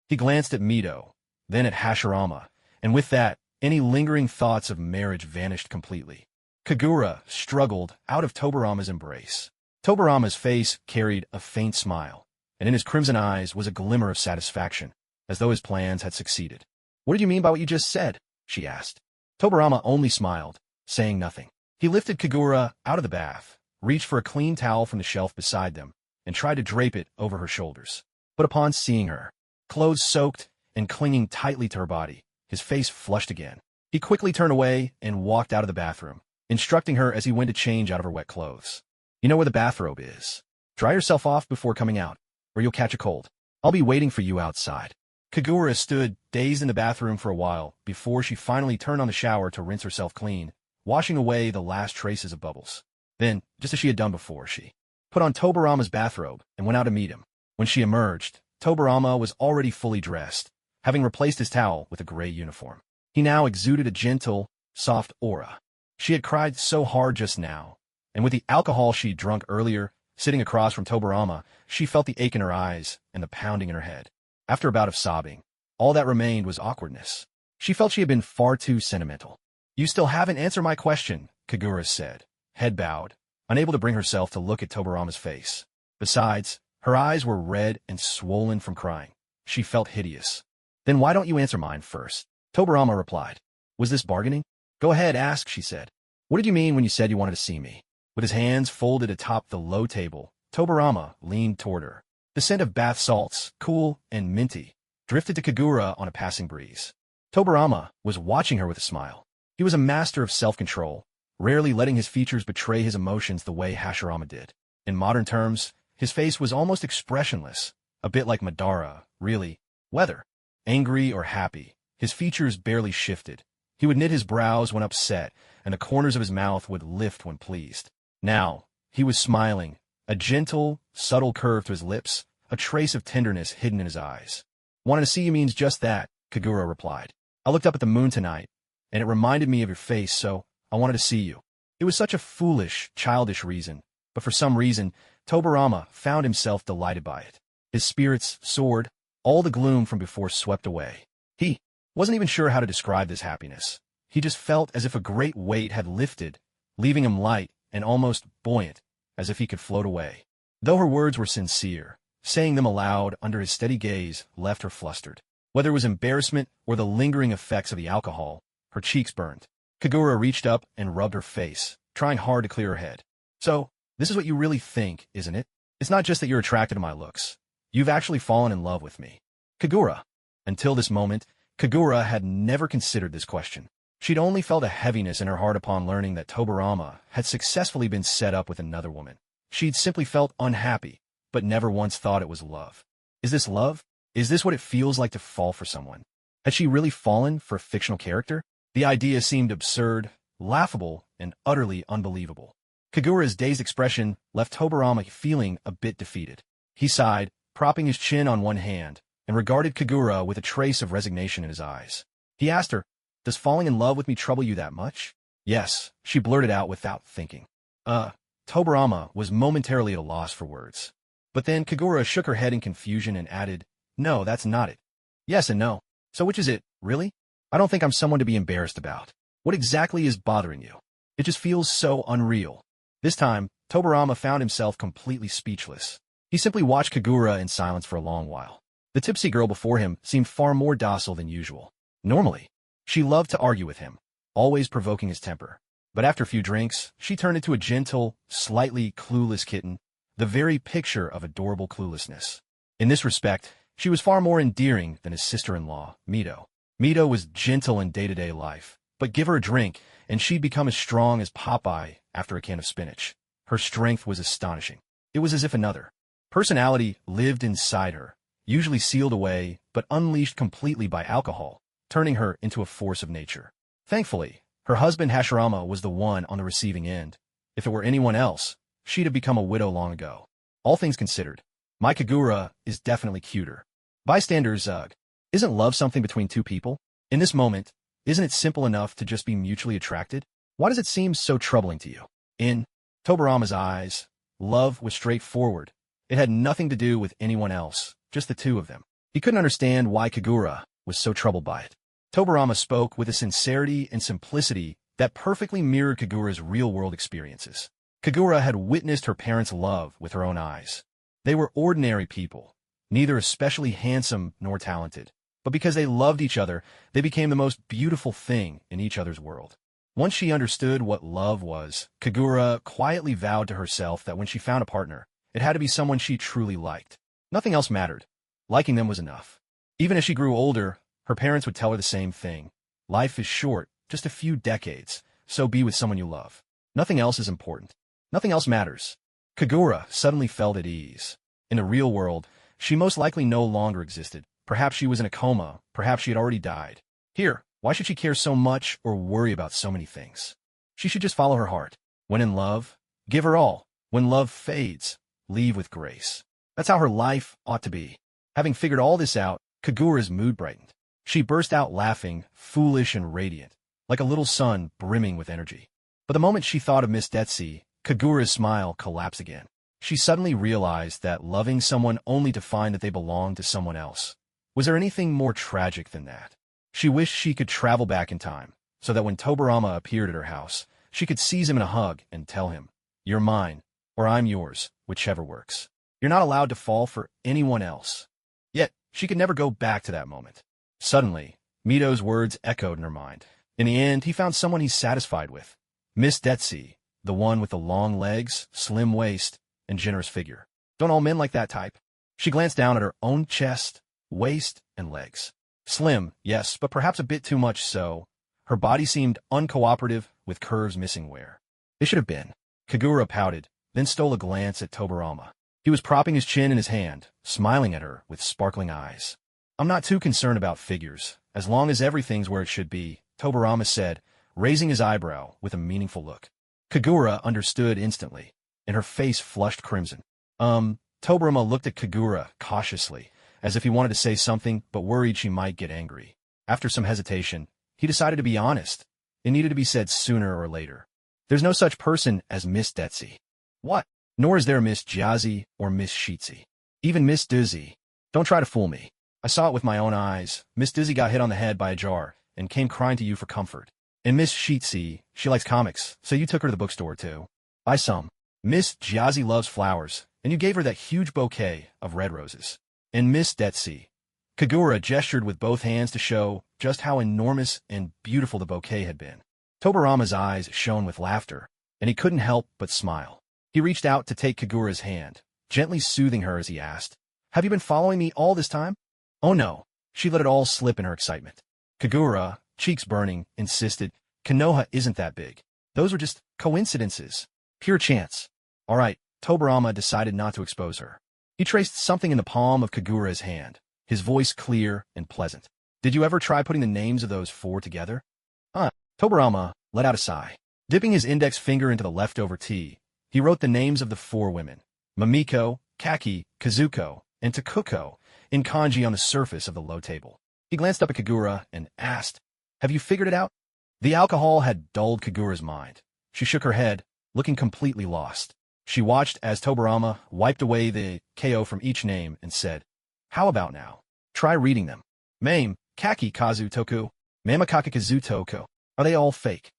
He glanced at Mito, then at Hashirama, and with that, any lingering thoughts of marriage vanished completely. Kagura struggled out of Tobarama's embrace. Tobarama's face carried a faint smile, and in his crimson eyes was a glimmer of satisfaction, as though his plans had succeeded. "What did you mean by what you just said?" she asked. Tobarama only smiled, saying nothing. He lifted Kagura out of the bath, reached for a clean towel from the shelf beside them, and tried to drape it over her shoulders. But upon seeing her, clothes soaked and clinging tightly to her body, his face flushed again. He quickly turned away and walked out of the bathroom, instructing her as he went to change out of her wet clothes. "You know where the bathrobe is. Dry yourself off before coming out, or you'll catch a cold. I'll be waiting for you outside." Kagura stood dazed in the bathroom for a while before she finally turned on the shower to rinse herself clean, washing away the last traces of bubbles. Then, just as she had done before, she put on Tobarama's bathrobe and went out to meet him. When she emerged, Tobarama was already fully dressed, having replaced his towel with a gray uniform. He now exuded a gentle, soft aura. She had cried so hard just now, and with the alcohol she'd drunk earlier, sitting across from Tobarama, she felt the ache in her eyes and the pounding in her head. After a bout of sobbing, all that remained was awkwardness. She felt she had been far too sentimental. "You still haven't answered my question," Kagura said, head bowed, unable to bring herself to look at Tobarama's face. Besides, her eyes were red and swollen from crying. She felt hideous. "Then why don't you answer mine first?" Tobarama replied. "Was this bargaining?" "Go ahead, ask," she said. "What did you mean when you said you wanted to see me?" With his hands folded atop the low table, Tobarama leaned toward her. The scent of bath salts, cool and minty, drifted to Kagura on a passing breeze. Tobarama was watching her with a smile. He was a master of self-control, rarely letting his features betray his emotions the way Hashirama did. In modern terms, his face was almost expressionless, a bit like Madara, really. Whether angry or happy, his features barely shifted. He would knit his brows when upset, and the corners of his mouth would lift when pleased. Now, he was smiling, a gentle, subtle curve to his lips, a trace of tenderness hidden in his eyes. "Wanting to see you means just that," Kagura replied. "I looked up at the moon tonight, and it reminded me of your face, so I wanted to see you." It was such a foolish, childish reason, but for some reason, Tobarama found himself delighted by it. His spirits soared, all the gloom from before swept away. He wasn't even sure how to describe this happiness. He just felt as if a great weight had lifted, leaving him light and almost buoyant, as if he could float away. Though her words were sincere, saying them aloud under his steady gaze left her flustered. Whether it was embarrassment or the lingering effects of the alcohol, her cheeks burned. Kagura reached up and rubbed her face, trying hard to clear her head. So, this is what you really think, isn't it? It's not just that you're attracted to my looks. You've actually fallen in love with me. Kagura. Until this moment, Kagura had never considered this question. She'd only felt a heaviness in her heart upon learning that Tobarama had successfully been set up with another woman. She'd simply felt unhappy, but never once thought it was love. Is this love? Is this what it feels like to fall for someone? Had she really fallen for a fictional character? The idea seemed absurd, laughable, and utterly unbelievable. Kagura's dazed expression left Tobarama feeling a bit defeated. He sighed, propping his chin on one hand, and regarded Kagura with a trace of resignation in his eyes. He asked her, "Does falling in love with me trouble you that much?" "Yes," she blurted out without thinking. Tobarama was momentarily at a loss for words. But then Kagura shook her head in confusion and added, "No, that's not it." "Yes and no. So which is it, really? I don't think I'm someone to be embarrassed about. What exactly is bothering you? It just feels so unreal." This time, Tobarama found himself completely speechless. He simply watched Kagura in silence for a long while. The tipsy girl before him seemed far more docile than usual. Normally, she loved to argue with him, always provoking his temper. But after a few drinks, she turned into a gentle, slightly clueless kitten, the very picture of adorable cluelessness. In this respect, she was far more endearing than his sister-in-law, Mito. Mito was gentle in day-to-day life, but give her a drink, and she'd become as strong as Popeye after a can of spinach. Her strength was astonishing. It was as if another personality lived inside her, usually sealed away, but unleashed completely by alcohol, turning her into a force of nature. Thankfully, her husband Hashirama was the one on the receiving end. If it were anyone else, she'd have become a widow long ago. All things considered, my Kagura is definitely cuter. Bystanders, isn't love something between two people? In this moment, isn't it simple enough to just be mutually attracted? Why does it seem so troubling to you? In Tobarama's eyes, love was straightforward. It had nothing to do with anyone else, just the two of them. He couldn't understand why Kagura was so troubled by it. Tobarama spoke with a sincerity and simplicity that perfectly mirrored Kagura's real-world experiences. Kagura had witnessed her parents' love with her own eyes. They were ordinary people, neither especially handsome nor talented, but because they loved each other, they became the most beautiful thing in each other's world. Once she understood what love was, Kagura quietly vowed to herself that when she found a partner, it had to be someone she truly liked. Nothing else mattered. Liking them was enough. Even as she grew older, her parents would tell her the same thing. Life is short, just a few decades, so be with someone you love. Nothing else is important. Nothing else matters. Kagura suddenly felt at ease. In the real world, she most likely no longer existed. Perhaps she was in a coma, perhaps she had already died. Here, why should she care so much or worry about so many things? She should just follow her heart. When in love, give her all. When love fades, leave with grace. That's how her life ought to be. Having figured all this out, Kagura's mood brightened. She burst out laughing, foolish and radiant, like a little sun brimming with energy. But the moment she thought of Miss Detsy, Kagura's smile collapsed again. She suddenly realized that loving someone only to find that they belonged to someone else. Was there anything more tragic than that? She wished she could travel back in time, so that when Tobarama appeared at her house, she could seize him in a hug and tell him, "You're mine, or I'm yours, whichever works. You're not allowed to fall for anyone else." Yet, she could never go back to that moment. Suddenly, Mito's words echoed in her mind. In the end, he found someone he's satisfied with. Miss Detsy, the one with the long legs, slim waist, and generous figure. Don't all men like that type? She glanced down at her own chest, waist, and legs. Slim, yes, but perhaps a bit too much so. Her body seemed uncooperative, with curves missing where they should have been. Kagura pouted, then stole a glance at Tobarama. He was propping his chin in his hand, smiling at her with sparkling eyes. "I'm not too concerned about figures, as long as everything's where it should be," Tobarama said, raising his eyebrow with a meaningful look. Kagura understood instantly, and her face flushed crimson. Tobarama looked at Kagura cautiously, as if he wanted to say something but worried she might get angry. After some hesitation, he decided to be honest. It needed to be said sooner or later. "There's no such person as Miss Detsy." "What? Nor is there Miss Jazzy or Miss Sheetsy. Even Miss Dizzy. Don't try to fool me. I saw it with my own eyes. Miss Dizzy got hit on the head by a jar and came crying to you for comfort. And Miss Sheetsy, she likes comics, so you took her to the bookstore too. Buy some. Miss Jazzy loves flowers, and you gave her that huge bouquet of red roses. And Miss Detsy. Kagura gestured with both hands to show just how enormous and beautiful the bouquet had been. Tobarama's eyes shone with laughter, and he couldn't help but smile. He reached out to take Kagura's hand, gently soothing her as he asked, "Have you been following me all this time?" "Oh no." She let it all slip in her excitement. Kagura, cheeks burning, insisted, "Konoha isn't that big. Those were just coincidences. Pure chance." "All right." Tobarama decided not to expose her. He traced something in the palm of Kagura's hand, his voice clear and pleasant. "Did you ever try putting the names of those four together?" Tobarama let out a sigh. Dipping his index finger into the leftover tea, he wrote the names of the four women, Mamiko, Kaki, Kazuko, and Takuko, in kanji on the surface of the low table. He glanced up at Kagura and asked, "Have you figured it out?" The alcohol had dulled Kagura's mind. She shook her head, looking completely lost. She watched as Tobarama wiped away the KO from each name and said, "How about now? Try reading them. Mame, Kaki Kazu Toku, Mamakaka Kazu Toku. Are they all fake?"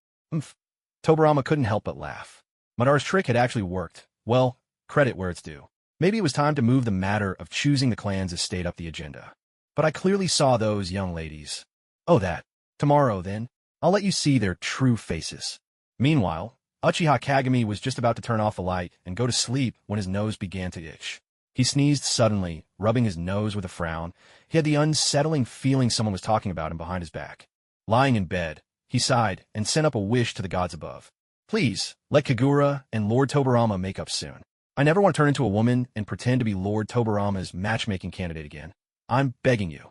Tobarama couldn't help but laugh. Madara's trick had actually worked. Well, credit where it's due. Maybe it was time to move the matter of choosing the clans as stayed up the agenda. But I clearly saw those young ladies. "Oh, that. Tomorrow, then. I'll let you see their true faces." Meanwhile, Uchiha Kagami was just about to turn off the light and go to sleep when his nose began to itch. He sneezed suddenly, rubbing his nose with a frown. He had the unsettling feeling someone was talking about him behind his back. Lying in bed, he sighed and sent up a wish to the gods above. "Please, let Kagura and Lord Tobarama make up soon. I never want to turn into a woman and pretend to be Lord Tobarama's matchmaking candidate again. I'm begging you."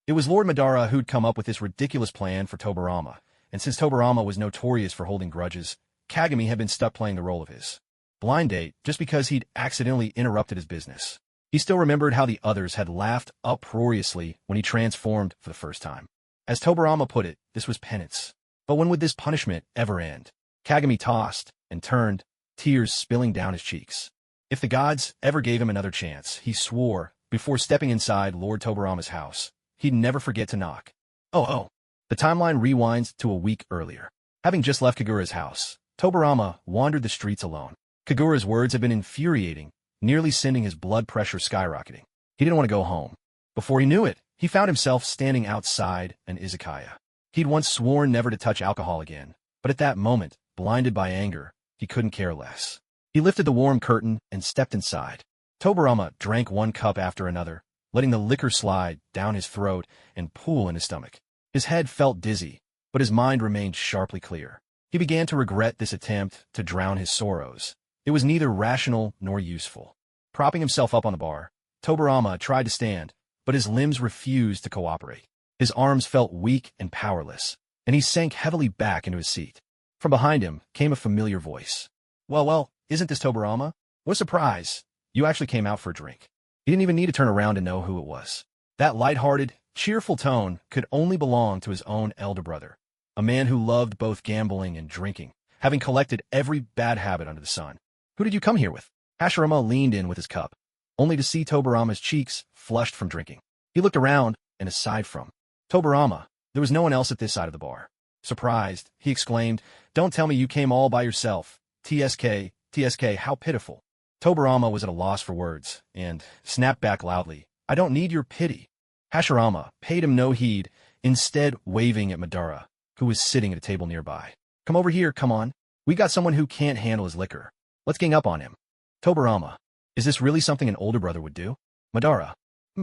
It was Lord Madara who'd come up with this ridiculous plan for Tobarama, and since Tobarama was notorious for holding grudges, Kagami had been stuck playing the role of his blind date just because he'd accidentally interrupted his business. He still remembered how the others had laughed uproariously when he transformed for the first time. As Tobarama put it, this was penance. But when would this punishment ever end? Kagami tossed and turned, tears spilling down his cheeks. If the gods ever gave him another chance, he swore, before stepping inside Lord Tobarama's house, he'd never forget to knock. Oh. The timeline rewinds to a week earlier. Having just left Kagura's house, Tobarama wandered the streets alone. Kagura's words had been infuriating, nearly sending his blood pressure skyrocketing. He didn't want to go home. Before he knew it, he found himself standing outside an izakaya. He'd once sworn never to touch alcohol again, but at that moment, blinded by anger, he couldn't care less. He lifted the warm curtain and stepped inside. Tobarama drank one cup after another, letting the liquor slide down his throat and pool in his stomach. His head felt dizzy, but his mind remained sharply clear. He began to regret this attempt to drown his sorrows. It was neither rational nor useful. Propping himself up on the bar, Tobarama tried to stand, but his limbs refused to cooperate. His arms felt weak and powerless, and he sank heavily back into his seat. From behind him came a familiar voice. Well, isn't this Tobarama? What a surprise. You actually came out for a drink." He didn't even need to turn around to know who it was. That light-hearted, cheerful tone could only belong to his own elder brother, a man who loved both gambling and drinking, having collected every bad habit under the sun. "Who did you come here with?" Hashirama leaned in with his cup, only to see Tobarama's cheeks flushed from drinking. He looked around, and aside from Tobarama, there was no one else at this side of the bar. Surprised, he exclaimed, "Don't tell me you came all by yourself. TSK, how pitiful." Tobarama was at a loss for words, and snapped back loudly, "I don't need your pity." Hashirama paid him no heed, instead waving at Madara, who was sitting at a table nearby. "Come over here, come on. We got someone who can't handle his liquor. Let's gang up on him." Tobarama, is this really something an older brother would do? Madara,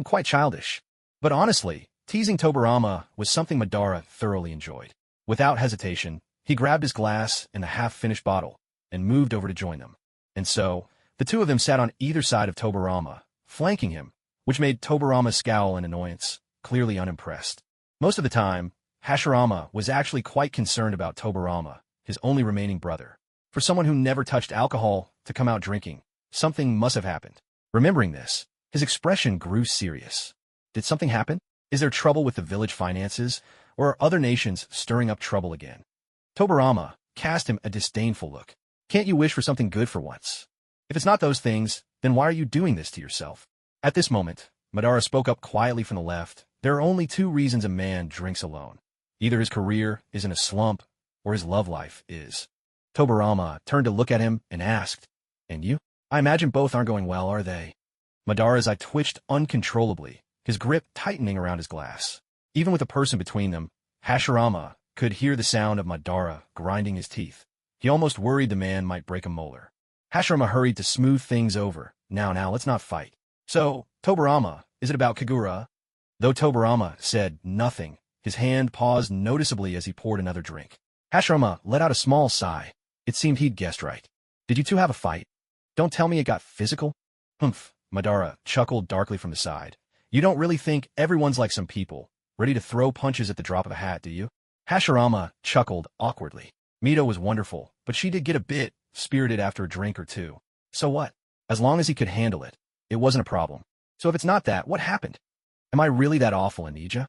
quite childish. But honestly, teasing Tobarama was something Madara thoroughly enjoyed. Without hesitation, he grabbed his glass and the half-finished bottle, and moved over to join them. And so, the two of them sat on either side of Tobarama, flanking him, which made Tobarama scowl in annoyance, clearly unimpressed. Most of the time, Hashirama was actually quite concerned about Tobarama, his only remaining brother. For someone who never touched alcohol to come out drinking, something must have happened. Remembering this, his expression grew serious. Did something happen? Is there trouble with the village finances, or are other nations stirring up trouble again? Tobarama cast him a disdainful look. Can't you wish for something good for once? If it's not those things, then why are you doing this to yourself? At this moment, Madara spoke up quietly from the left. There are only two reasons a man drinks alone. Either his career is in a slump, or his love life is. Tobarama turned to look at him and asked, "And you?" I imagine both aren't going well, are they? Madara's eye twitched uncontrollably, his grip tightening around his glass. Even with a person between them, Hashirama could hear the sound of Madara grinding his teeth. He almost worried the man might break a molar. Hashirama hurried to smooth things over. Now, let's not fight. So, Tobarama, is it about Kagura? Though Tobarama said nothing, his hand paused noticeably as he poured another drink. Hashirama let out a small sigh. It seemed he'd guessed right. Did you two have a fight? Don't tell me it got physical? Humph, Madara chuckled darkly from the side. You don't really think everyone's like some people, ready to throw punches at the drop of a hat, do you? Hashirama chuckled awkwardly. Mito was wonderful, but she did get a bit spirited after a drink or two. So what? As long as he could handle it, it wasn't a problem. So if it's not that, what happened? Am I really that awful, Anija?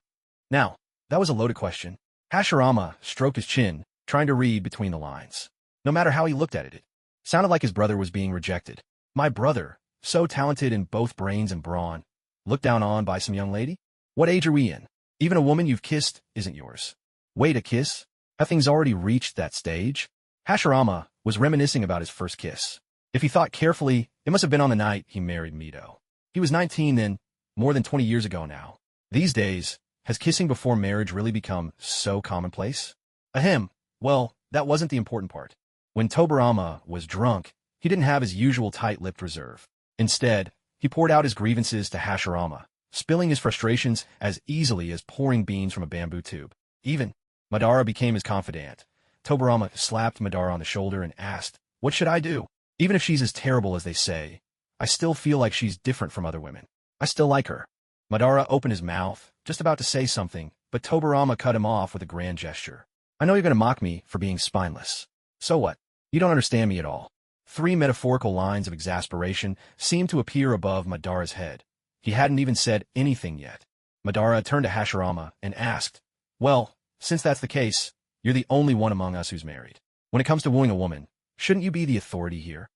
Now, that was a loaded question. Hashirama stroked his chin, trying to read between the lines. No matter how he looked at it, it sounded like his brother was being rejected. My brother, so talented in both brains and brawn, looked down on by some young lady? What age are we in? Even a woman you've kissed isn't yours. Wait, a kiss? Have things already reached that stage? Hashirama was reminiscing about his first kiss. If he thought carefully, it must have been on the night he married Mito. He was 19 then, more than 20 years ago now. These days, has kissing before marriage really become so commonplace? Ahem, well, that wasn't the important part. When Tobarama was drunk, he didn't have his usual tight-lipped reserve. Instead, he poured out his grievances to Hashirama, spilling his frustrations as easily as pouring beans from a bamboo tube. Even Madara became his confidant. Tobarama slapped Madara on the shoulder and asked, "What should I do? Even if she's as terrible as they say, I still feel like she's different from other women. I still like her." Madara opened his mouth, just about to say something, but Tobarama cut him off with a grand gesture. "I know you're going to mock me for being spineless. So what? You don't understand me at all." 3 metaphorical lines of exasperation seemed to appear above Madara's head. He hadn't even said anything yet. Madara turned to Hashirama and asked, "Well, since that's the case, you're the only one among us who's married. When it comes to wooing a woman, shouldn't you be the authority here?"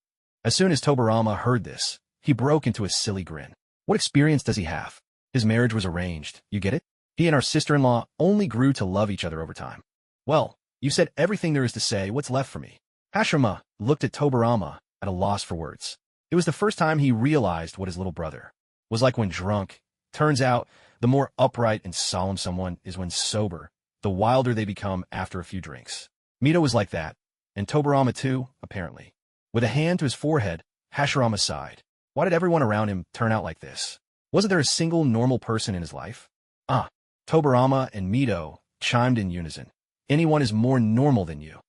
As soon as Tobarama heard this, he broke into a silly grin. What experience does he have? His marriage was arranged, you get it? He and our sister-in-law only grew to love each other over time. Well, you said everything there is to say. What's left for me? Hashirama looked at Tobarama at a loss for words. It was the first time he realized what his little brother was like when drunk. Turns out, the more upright and solemn someone is when sober, the wilder they become after a few drinks. Mito was like that, and Tobarama too, apparently. With a hand to his forehead, Hashirama sighed. Why did everyone around him turn out like this? Wasn't there a single normal person in his life? Tobarama and Mito chimed in unison. Anyone is more normal than you.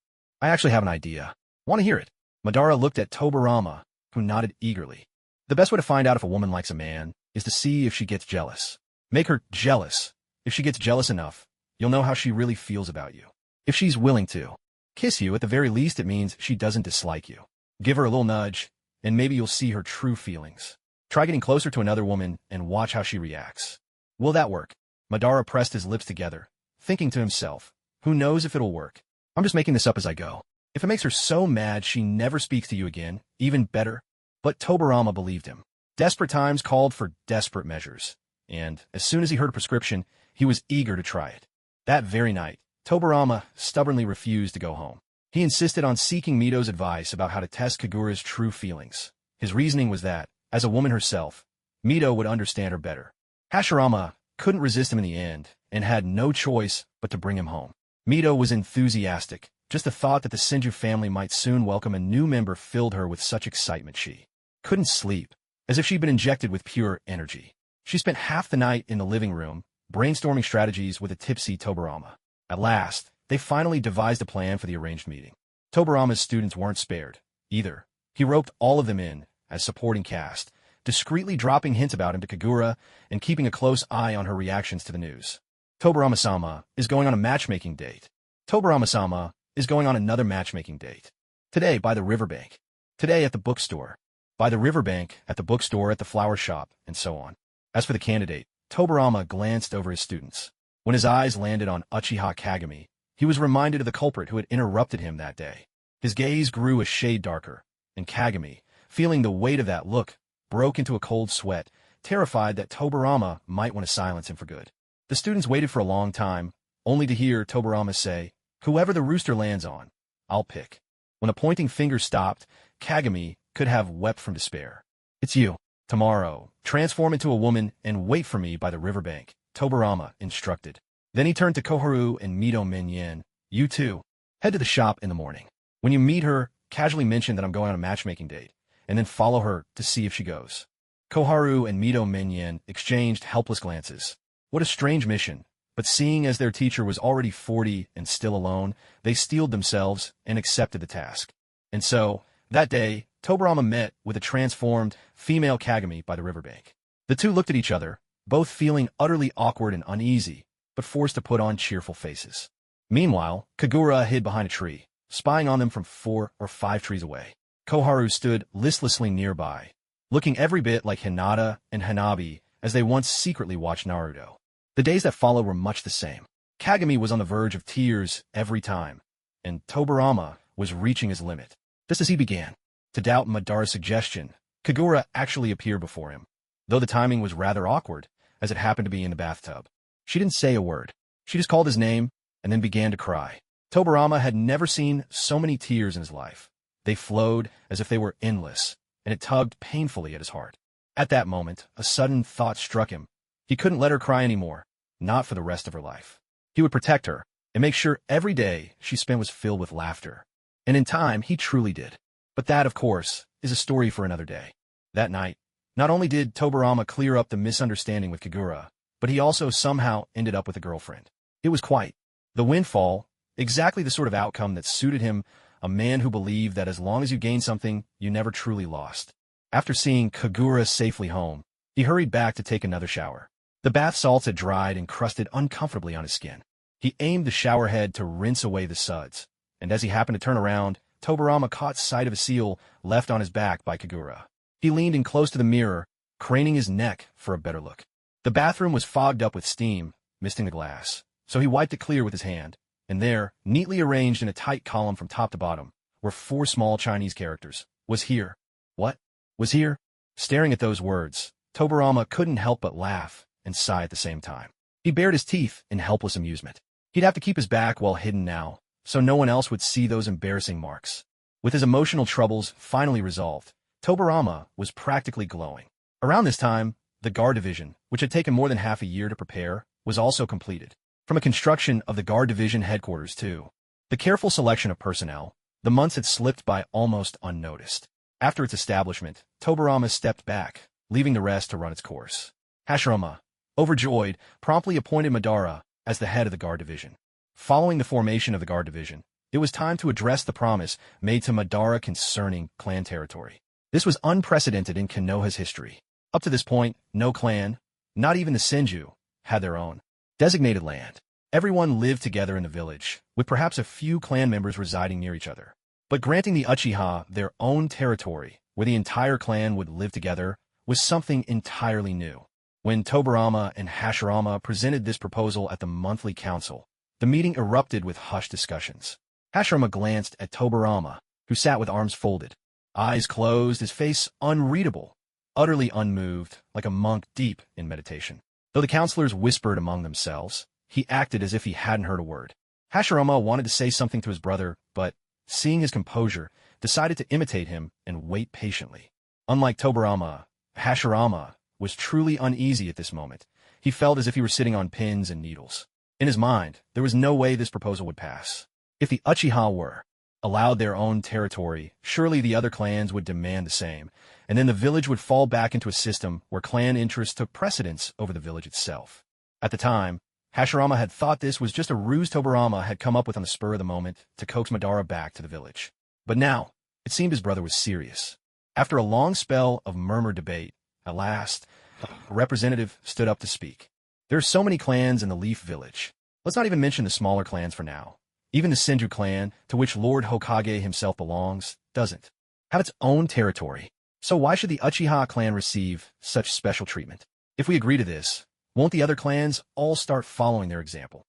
I actually have an idea. Want to hear it? Madara looked at Tobarama, who nodded eagerly. The best way to find out if a woman likes a man is to see if she gets jealous. Make her jealous. If she gets jealous enough, you'll know how she really feels about you. If she's willing to kiss you, at the very least, it means she doesn't dislike you. Give her a little nudge, and maybe you'll see her true feelings. Try getting closer to another woman and watch how she reacts. Will that work? Madara pressed his lips together, thinking to himself, who knows if it'll work? I'm just making this up as I go. If it makes her so mad she never speaks to you again, even better. But Tobarama believed him. Desperate times called for desperate measures, and as soon as he heard a prescription, he was eager to try it. That very night, Tobarama stubbornly refused to go home. He insisted on seeking Mito's advice about how to test Kagura's true feelings. His reasoning was that, as a woman herself, Mito would understand her better. Hashirama couldn't resist him in the end, and had no choice but to bring him home. Mito was enthusiastic. Just the thought that the Senju family might soon welcome a new member filled her with such excitement she couldn't sleep, as if she'd been injected with pure energy. She spent half the night in the living room, brainstorming strategies with a tipsy Tobarama. At last, they finally devised a plan for the arranged meeting. Tobarama's students weren't spared, either. He roped all of them in as supporting cast, discreetly dropping hints about him to Kagura and keeping a close eye on her reactions to the news. Tobarama-sama is going on a matchmaking date. Tobarama-sama is going on another matchmaking date. Today by the riverbank. Today at the bookstore. By the riverbank, at the bookstore, at the flower shop, and so on. As for the candidate, Tobarama glanced over his students. When his eyes landed on Uchiha Kagami, he was reminded of the culprit who had interrupted him that day. His gaze grew a shade darker, and Kagami, feeling the weight of that look, broke into a cold sweat, terrified that Tobarama might want to silence him for good. The students waited for a long time, only to hear Tobarama say, "Whoever the rooster lands on, I'll pick." When the pointing finger stopped, Kagami could have wept from despair. "It's you. Tomorrow, transform into a woman and wait for me by the riverbank," Tobarama instructed. Then he turned to Koharu and Mito Minyan. "You two, head to the shop in the morning. When you meet her, casually mention that I'm going on a matchmaking date, and then follow her to see if she goes." Koharu and Mito Minyan exchanged helpless glances. What a strange mission, but seeing as their teacher was already 40 and still alone, they steeled themselves and accepted the task. And so, that day, Tobarama met with a transformed female Kagami by the riverbank. The two looked at each other, both feeling utterly awkward and uneasy, but forced to put on cheerful faces. Meanwhile, Kagura hid behind a tree, spying on them from 4 or 5 trees away. Koharu stood listlessly nearby, looking every bit like Hinata and Hanabi as they once secretly watched Naruto. The days that followed were much the same. Kagami was on the verge of tears every time, and Tobarama was reaching his limit. Just as he began to doubt Madara's suggestion, Kagura actually appeared before him, though the timing was rather awkward, as it happened to be in the bathtub. She didn't say a word. She just called his name and then began to cry. Tobarama had never seen so many tears in his life. They flowed as if they were endless, and it tugged painfully at his heart. At that moment, a sudden thought struck him. He couldn't let her cry anymore, not for the rest of her life. He would protect her and make sure every day she spent was filled with laughter. And in time, he truly did. But that, of course, is a story for another day. That night, not only did Tobarama clear up the misunderstanding with Kagura, but he also somehow ended up with a girlfriend. It was quite the windfall, exactly the sort of outcome that suited him, a man who believed that as long as you gained something, you never truly lost. After seeing Kagura safely home, he hurried back to take another shower. The bath salts had dried and crusted uncomfortably on his skin. He aimed the shower head to rinse away the suds, and as he happened to turn around, Tobarama caught sight of a seal left on his back by Kagura. He leaned in close to the mirror, craning his neck for a better look. The bathroom was fogged up with steam, misting the glass, so he wiped it clear with his hand, and there, neatly arranged in a tight column from top to bottom, were 4 small Chinese characters. "Was here." What? "Was here?" Staring at those words, Tobarama couldn't help but laugh and sigh at the same time. He bared his teeth in helpless amusement. He'd have to keep his back well hidden now, so no one else would see those embarrassing marks. With his emotional troubles finally resolved, Tobarama was practically glowing. Around this time, the guard division, which had taken more than half a year to prepare, was also completed. From a construction of the guard division headquarters, too. The careful selection of personnel, the months had slipped by almost unnoticed. After its establishment, Tobarama stepped back, leaving the rest to run its course. Hashirama, overjoyed, promptly appointed Madara as the head of the guard division. Following the formation of the guard division, it was time to address the promise made to Madara concerning clan territory. This was unprecedented in Konoha's history. Up to this point, no clan, not even the Senju, had their own designated land. Everyone lived together in the village, with perhaps a few clan members residing near each other. But granting the Uchiha their own territory, where the entire clan would live together, was something entirely new. When Tobarama and Hashirama presented this proposal at the monthly council, the meeting erupted with hushed discussions. Hashirama glanced at Tobarama, who sat with arms folded, eyes closed, his face unreadable, utterly unmoved, like a monk deep in meditation. Though the counselors whispered among themselves, he acted as if he hadn't heard a word. Hashirama wanted to say something to his brother, but, seeing his composure, decided to imitate him and wait patiently. Unlike Tobarama, Hashirama was truly uneasy at this moment. He felt as if he were sitting on pins and needles. In his mind, there was no way this proposal would pass. If the Uchiha were allowed their own territory, surely the other clans would demand the same, and then the village would fall back into a system where clan interests took precedence over the village itself. At the time, Hashirama had thought this was just a ruse Tobarama had come up with on the spur of the moment to coax Madara back to the village. But now, it seemed his brother was serious. After a long spell of murmured debate, at last, a representative stood up to speak. There are so many clans in the Leaf Village. Let's not even mention the smaller clans for now. Even the Senju clan, to which Lord Hokage himself belongs, doesn't have its own territory. So why should the Uchiha clan receive such special treatment? If we agree to this, won't the other clans all start following their example?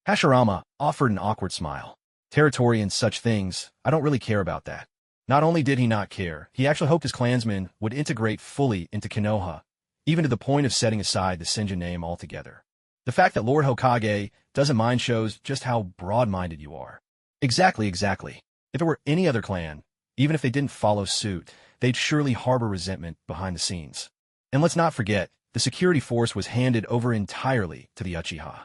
Hashirama offered an awkward smile. Territory and such things, I don't really care about that. Not only did he not care, he actually hoped his clansmen would integrate fully into Konoha, even to the point of setting aside the Senju name altogether. The fact that Lord Hokage doesn't mind shows just how broad-minded you are. Exactly. If it were any other clan, even if they didn't follow suit, they'd surely harbor resentment behind the scenes. And let's not forget, the security force was handed over entirely to the Uchiha.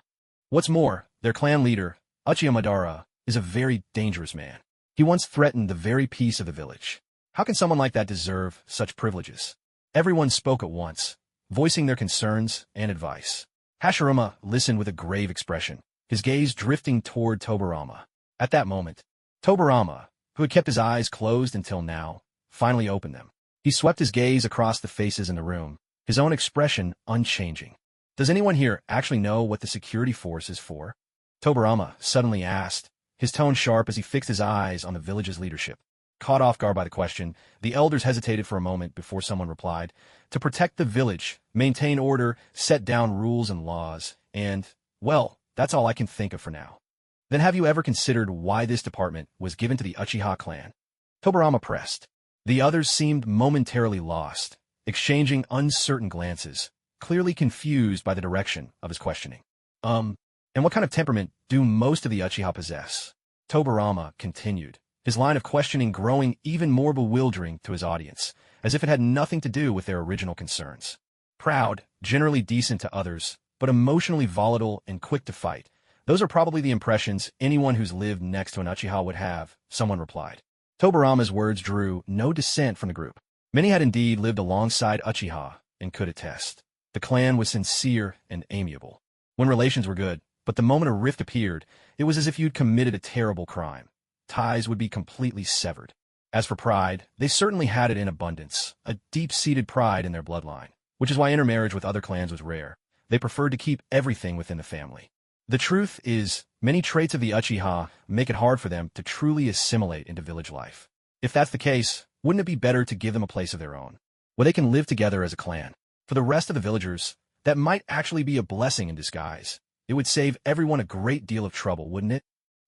What's more, their clan leader, Uchiha Madara, is a very dangerous man. He once threatened the very peace of the village. How can someone like that deserve such privileges? Everyone spoke at once, voicing their concerns and advice. Hashirama listened with a grave expression, his gaze drifting toward Tobirama. At that moment, Tobirama, who had kept his eyes closed until now, finally opened them. He swept his gaze across the faces in the room, his own expression unchanging. Does anyone here actually know what the security force is for? Tobirama suddenly asked, his tone sharp as he fixed his eyes on the village's leadership. Caught off guard by the question, the elders hesitated for a moment before someone replied, to protect the village, maintain order, set down rules and laws, and, well, that's all I can think of for now. Then have you ever considered why this department was given to the Uchiha clan? Tobirama pressed. The others seemed momentarily lost, exchanging uncertain glances, clearly confused by the direction of his questioning. And what kind of temperament do most of the Uchiha possess? Tobirama continued, his line of questioning growing even more bewildering to his audience, as if it had nothing to do with their original concerns. Proud, generally decent to others, but emotionally volatile and quick to fight. Those are probably the impressions anyone who's lived next to an Uchiha would have, someone replied. Tobirama's words drew no dissent from the group. Many had indeed lived alongside Uchiha and could attest. The clan was sincere and amiable. When relations were good, but the moment a rift appeared, it was as if you'd committed a terrible crime. Ties would be completely severed. As for pride, they certainly had it in abundance, a deep-seated pride in their bloodline, which is why intermarriage with other clans was rare. They preferred to keep everything within the family. The truth is, many traits of the Uchiha make it hard for them to truly assimilate into village life. If that's the case, wouldn't it be better to give them a place of their own, where they can live together as a clan? For the rest of the villagers, that might actually be a blessing in disguise. It would save everyone a great deal of trouble, wouldn't it?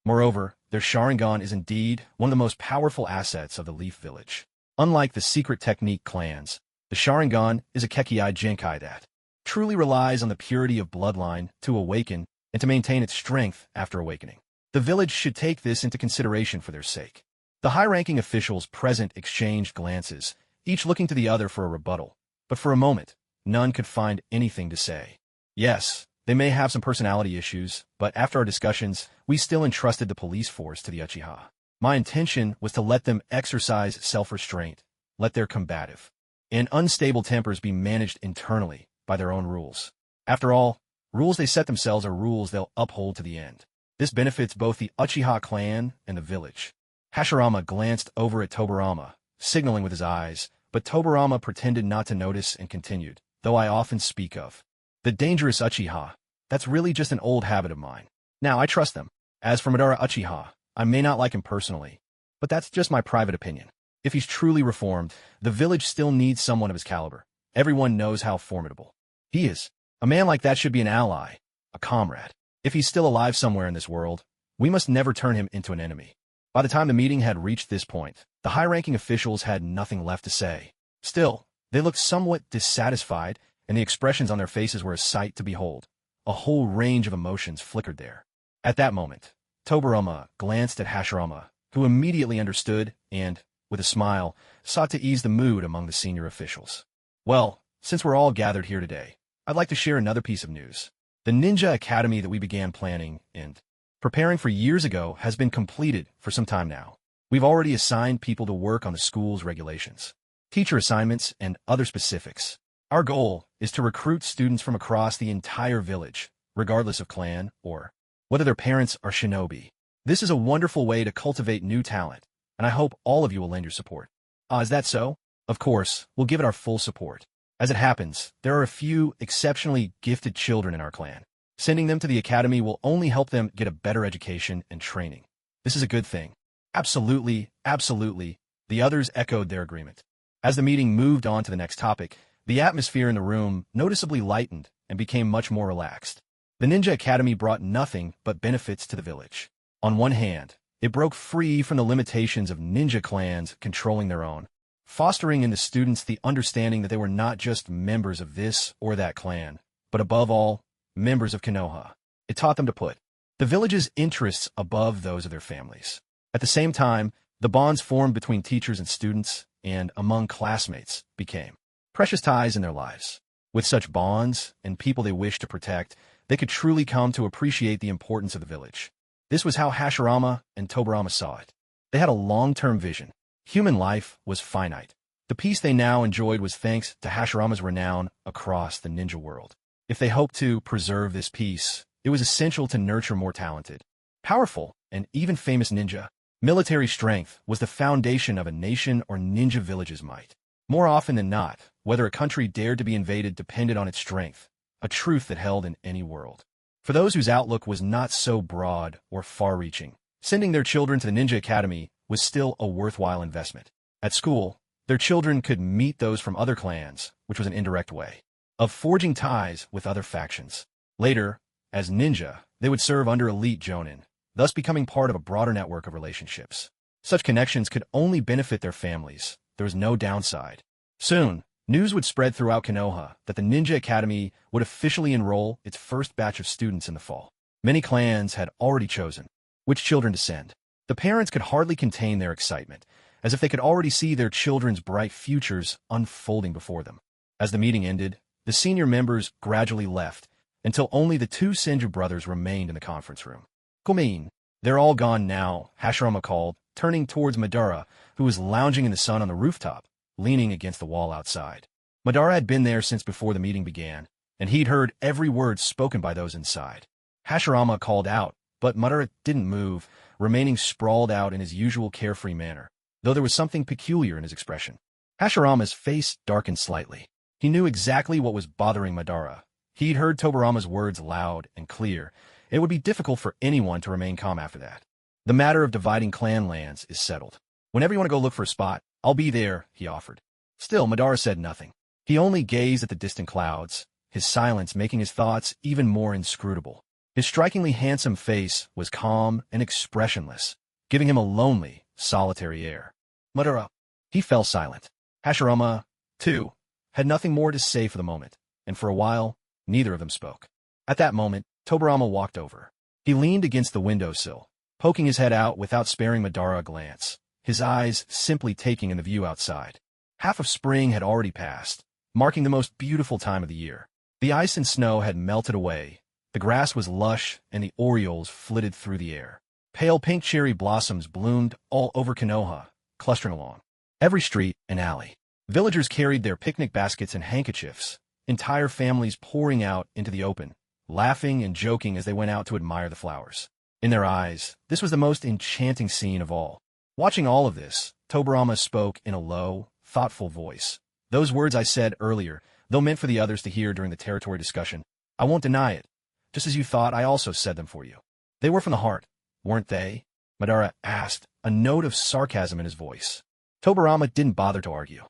Moreover, their Sharingan is indeed one of the most powerful assets of the Leaf Village. Unlike the secret technique clans, the Sharingan is a Kekkei Genkai that truly relies on the purity of bloodline to awaken and to maintain its strength after awakening. The village should take this into consideration for their sake. The high-ranking officials present exchanged glances, each looking to the other for a rebuttal, but for a moment, none could find anything to say. Yes, they may have some personality issues, but after our discussions, we still entrusted the police force to the Uchiha. My intention was to let them exercise self-restraint, let their combative and unstable tempers be managed internally by their own rules. After all, rules they set themselves are rules they'll uphold to the end. This benefits both the Uchiha clan and the village. Hashirama glanced over at Tobirama, signaling with his eyes, but Tobirama pretended not to notice and continued, though I often speak of the dangerous Uchiha. That's really just an old habit of mine. Now, I trust them. As for Madara Uchiha, I may not like him personally, but that's just my private opinion. If he's truly reformed, the village still needs someone of his caliber. Everyone knows how formidable he is. A man like that should be an ally, a comrade. If he's still alive somewhere in this world, we must never turn him into an enemy. By the time the meeting had reached this point, the high-ranking officials had nothing left to say. Still, they looked somewhat dissatisfied, and the expressions on their faces were a sight to behold. A whole range of emotions flickered there. At that moment, Tobirama glanced at Hashirama, who immediately understood and, with a smile, sought to ease the mood among the senior officials. Well, since we're all gathered here today, I'd like to share another piece of news. The Ninja Academy that we began planning and preparing for years ago has been completed for some time now. We've already assigned people to work on the school's regulations, teacher assignments, and other specifics. Our goal is to recruit students from across the entire village, regardless of clan or whether their parents are shinobi. This is a wonderful way to cultivate new talent, and I hope all of you will lend your support. Is that so? Of course, we'll give it our full support. As it happens, there are a few exceptionally gifted children in our clan. Sending them to the academy will only help them get a better education and training. This is a good thing. Absolutely, absolutely. The others echoed their agreement. As the meeting moved on to the next topic, the atmosphere in the room noticeably lightened and became much more relaxed. The Ninja Academy brought nothing but benefits to the village. On one hand, it broke free from the limitations of ninja clans controlling their own, fostering in the students the understanding that they were not just members of this or that clan, but above all, members of Konoha. It taught them to put the village's interests above those of their families. At the same time, the bonds formed between teachers and students and among classmates became precious ties in their lives. With such bonds and people they wished to protect, they could truly come to appreciate the importance of the village. This was how Hashirama and Tobarama saw it. They had a long-term vision. Human life was finite. The peace they now enjoyed was thanks to Hashirama's renown across the ninja world. If they hoped to preserve this peace, it was essential to nurture more talented, powerful, and even famous ninja. Military strength was the foundation of a nation or ninja village's might. More often than not, whether a country dared to be invaded depended on its strength, a truth that held in any world. For those whose outlook was not so broad or far-reaching, sending their children to the Ninja Academy was still a worthwhile investment. At school, their children could meet those from other clans, which was an indirect way of forging ties with other factions. Later, as ninja, they would serve under elite jonin, thus becoming part of a broader network of relationships. Such connections could only benefit their families. There was no downside. Soon, news would spread throughout Konoha that the Ninja Academy would officially enroll its first batch of students in the fall. Many clans had already chosen which children to send. The parents could hardly contain their excitement, as if they could already see their children's bright futures unfolding before them. As the meeting ended, the senior members gradually left, until only the two Senju brothers remained in the conference room. "Komein, they're all gone now," Hashirama called, turning towards Madara, who was lounging in the sun on the rooftop, leaning against the wall outside. Madara had been there since before the meeting began, and he'd heard every word spoken by those inside. Hashirama called out, but Madara didn't move, remaining sprawled out in his usual carefree manner, though there was something peculiar in his expression. Hashirama's face darkened slightly. He knew exactly what was bothering Madara. He'd heard Tobarama's words loud and clear. It would be difficult for anyone to remain calm after that. "The matter of dividing clan lands is settled. Whenever you want to go look for a spot, I'll be there," he offered. Still, Madara said nothing. He only gazed at the distant clouds, his silence making his thoughts even more inscrutable. His strikingly handsome face was calm and expressionless, giving him a lonely, solitary air. Madara. He fell silent. Hashirama, too, had nothing more to say for the moment, and for a while, neither of them spoke. At that moment, Tobarama walked over. He leaned against the windowsill, poking his head out without sparing Madara a glance, his eyes simply taking in the view outside. Half of spring had already passed, marking the most beautiful time of the year. The ice and snow had melted away, the grass was lush, and the orioles flitted through the air. Pale pink cherry blossoms bloomed all over Konoha, clustering along every street and alley. Villagers carried their picnic baskets and handkerchiefs, entire families pouring out into the open, laughing and joking as they went out to admire the flowers. In their eyes, this was the most enchanting scene of all. Watching all of this, Tobarama spoke in a low, thoughtful voice. "Those words I said earlier, though meant for the others to hear during the territory discussion, I won't deny it. Just as you thought, I also said them for you. They were from the heart, weren't they?" Madara asked, a note of sarcasm in his voice. Tobarama didn't bother to argue.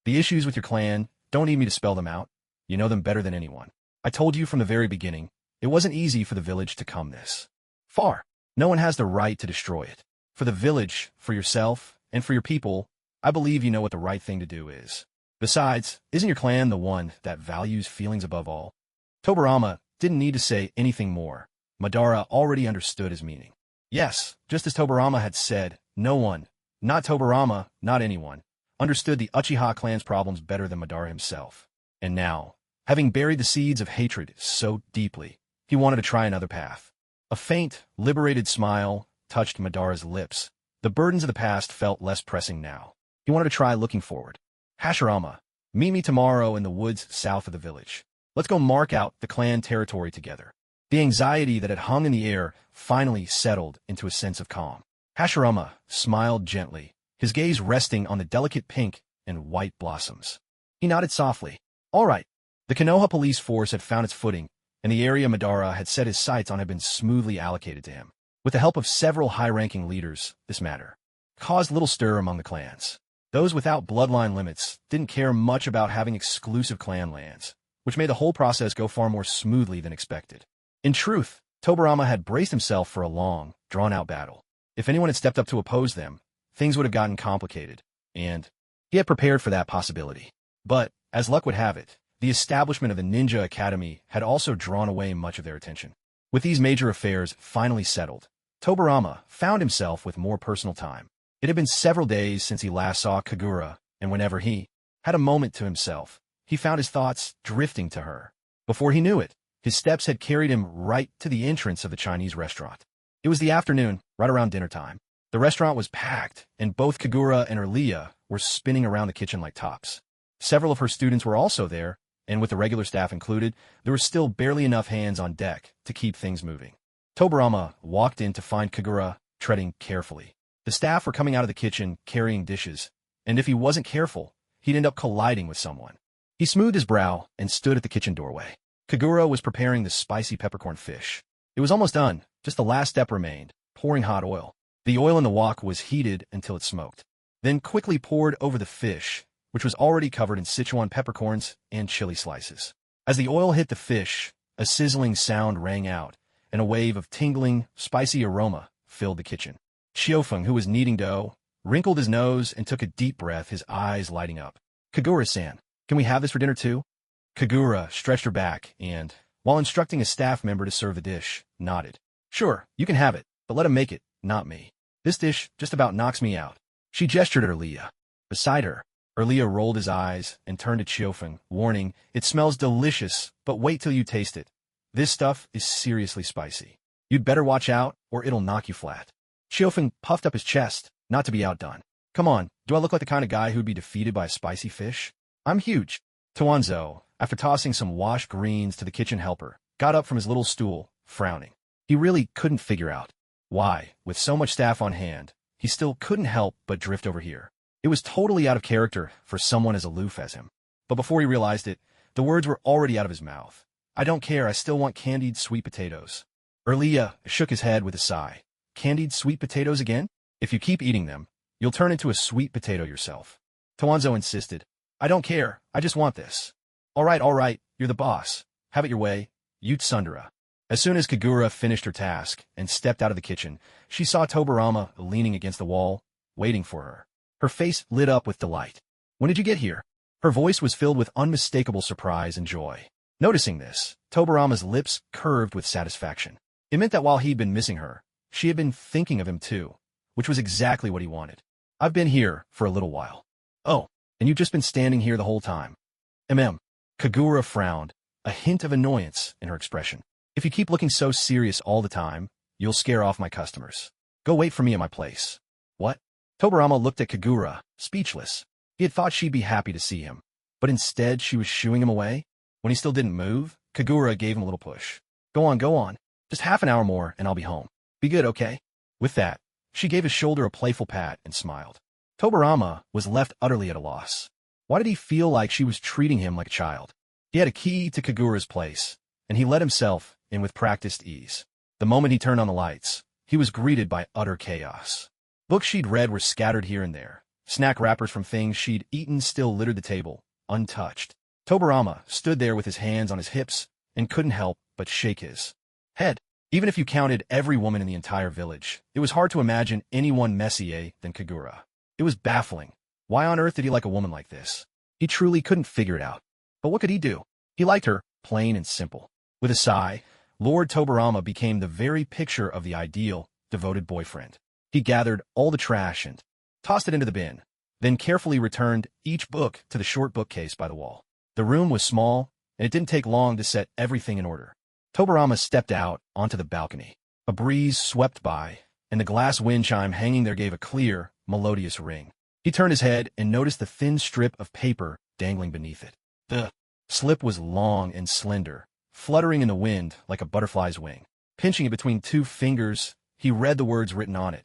The issues with your clan, don't need me to spell them out. You know them better than anyone. I told you from the very beginning, it wasn't easy for the village to come this far. No one has the right to destroy it. For the village, for yourself, and for your people, I believe you know what the right thing to do is. Besides, isn't your clan the one that values feelings above all? Tobarama didn't need to say anything more. Madara already understood his meaning. Yes, just as Tobarama had said, no one, not Tobarama, not anyone, understood the Uchiha clan's problems better than Madara himself. And now, having buried the seeds of hatred so deeply, he wanted to try another path. A faint, liberated smile touched Madara's lips. The burdens of the past felt less pressing now. He wanted to try looking forward. "Hashirama, meet me tomorrow in the woods south of the village. Let's go mark out the clan territory together." The anxiety that had hung in the air finally settled into a sense of calm. Hashirama smiled gently, his gaze resting on the delicate pink and white blossoms. He nodded softly. All right. The Konoha police force had found its footing, and the area Madara had set his sights on had been smoothly allocated to him. With the help of several high-ranking leaders, this matter caused little stir among the clans. Those without bloodline limits didn't care much about having exclusive clan lands, which made the whole process go far more smoothly than expected. In truth, Tobarama had braced himself for a long, drawn-out battle. If anyone had stepped up to oppose them, things would have gotten complicated, and he had prepared for that possibility. But, as luck would have it, the establishment of the Ninja Academy had also drawn away much of their attention. With these major affairs finally settled, Tobarama found himself with more personal time. It had been several days since he last saw Kagura, and whenever he had a moment to himself, he found his thoughts drifting to her. Before he knew it, his steps had carried him right to the entrance of the Chinese restaurant. It was the afternoon, right around dinner time. The restaurant was packed, and both Kagura and Erlia were spinning around the kitchen like tops. Several of her students were also there, and with the regular staff included, there was still barely enough hands on deck to keep things moving. Tobarama walked in to find Kagura treading carefully. The staff were coming out of the kitchen carrying dishes, and if he wasn't careful, he'd end up colliding with someone. He smoothed his brow and stood at the kitchen doorway. Kagura was preparing the spicy peppercorn fish. It was almost done, just the last step remained, pouring hot oil. The oil in the wok was heated until it smoked, then quickly poured over the fish, which was already covered in Sichuan peppercorns and chili slices. As the oil hit the fish, a sizzling sound rang out, and a wave of tingling, spicy aroma filled the kitchen. Xiaofeng, who was kneading dough, wrinkled his nose and took a deep breath, his eyes lighting up. Kagura-san, can we have this for dinner too? Kagura stretched her back and, while instructing a staff member to serve the dish, nodded. Sure, you can have it, but let him make it, not me. This dish just about knocks me out. She gestured at Erlia. Beside her, Erlia rolled his eyes and turned to Xiaofeng, warning, it smells delicious, but wait till you taste it. This stuff is seriously spicy. You'd better watch out, or it'll knock you flat. Xiaofeng puffed up his chest, not to be outdone. Come on, do I look like the kind of guy who'd be defeated by a spicy fish? I'm huge. Tuanzhou, after tossing some washed greens to the kitchen helper, got up from his little stool, frowning. He really couldn't figure out why, with so much staff on hand, he still couldn't help but drift over here. It was totally out of character for someone as aloof as him. But before he realized it, the words were already out of his mouth. I don't care, I still want candied sweet potatoes. Erlia shook his head with a sigh. Candied sweet potatoes again? If you keep eating them, you'll turn into a sweet potato yourself. Tuanzhou insisted. I don't care, I just want this. All right, you're the boss. Have it your way, Ute Sundara. As soon as Kagura finished her task and stepped out of the kitchen, she saw Tobarama leaning against the wall, waiting for her. Her face lit up with delight. When did you get here? Her voice was filled with unmistakable surprise and joy. Noticing this, Tobarama's lips curved with satisfaction. It meant that while he'd been missing her, she had been thinking of him too, which was exactly what he wanted. I've been here for a little while. Oh, and you've just been standing here the whole time. Kagura frowned, a hint of annoyance in her expression. If you keep looking so serious all the time, you'll scare off my customers. Go wait for me at my place. What? Tobarama looked at Kagura, speechless. He had thought she'd be happy to see him, but instead she was shooing him away. When he still didn't move, Kagura gave him a little push. Go on. Just half an hour more and I'll be home. Be good, okay? With that, she gave his shoulder a playful pat and smiled. Tobarama was left utterly at a loss. Why did he feel like she was treating him like a child? He had a key to Kagura's place, and he let himself in with practiced ease. The moment he turned on the lights, he was greeted by utter chaos. Books she'd read were scattered here and there. Snack wrappers from things she'd eaten still littered the table, untouched. Tobarama stood there with his hands on his hips and couldn't help but shake his head. Even if you counted every woman in the entire village, it was hard to imagine anyone messier than Kagura. It was baffling. Why on earth did he like a woman like this? He truly couldn't figure it out. But what could he do? He liked her, plain and simple. With a sigh, Lord Tobarama became the very picture of the ideal, devoted boyfriend. He gathered all the trash and tossed it into the bin, then carefully returned each book to the short bookcase by the wall. The room was small, and it didn't take long to set everything in order. Tobarama stepped out onto the balcony. A breeze swept by, and the glass wind chime hanging there gave a clear, melodious ring. He turned his head and noticed the thin strip of paper dangling beneath it. The slip was long and slender, fluttering in the wind like a butterfly's wing. Pinching it between two fingers, he read the words written on it.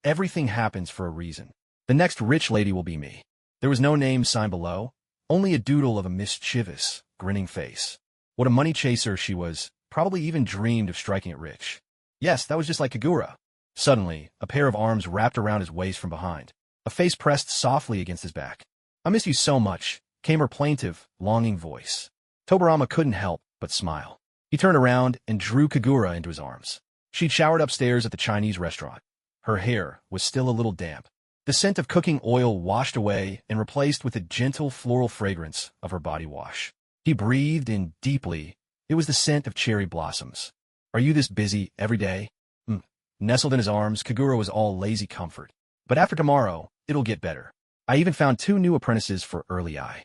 Everything happens for a reason. The next rich lady will be me. There was no name signed below, only a doodle of a mischievous, grinning face. What a money chaser she was, probably even dreamed of striking it rich. Yes, that was just like Kagura. Suddenly, a pair of arms wrapped around his waist from behind. A face pressed softly against his back. I miss you so much, came her plaintive, longing voice. Tobarama couldn't help but smile. He turned around and drew Kagura into his arms. She'd showered upstairs at the Chinese restaurant. Her hair was still a little damp. The scent of cooking oil washed away and replaced with the gentle floral fragrance of her body wash. He breathed in deeply. It was the scent of cherry blossoms. Are you this busy every day? Nestled in his arms, Kagura was all lazy comfort. But after tomorrow, it'll get better. I even found 2 new apprentices for early eye.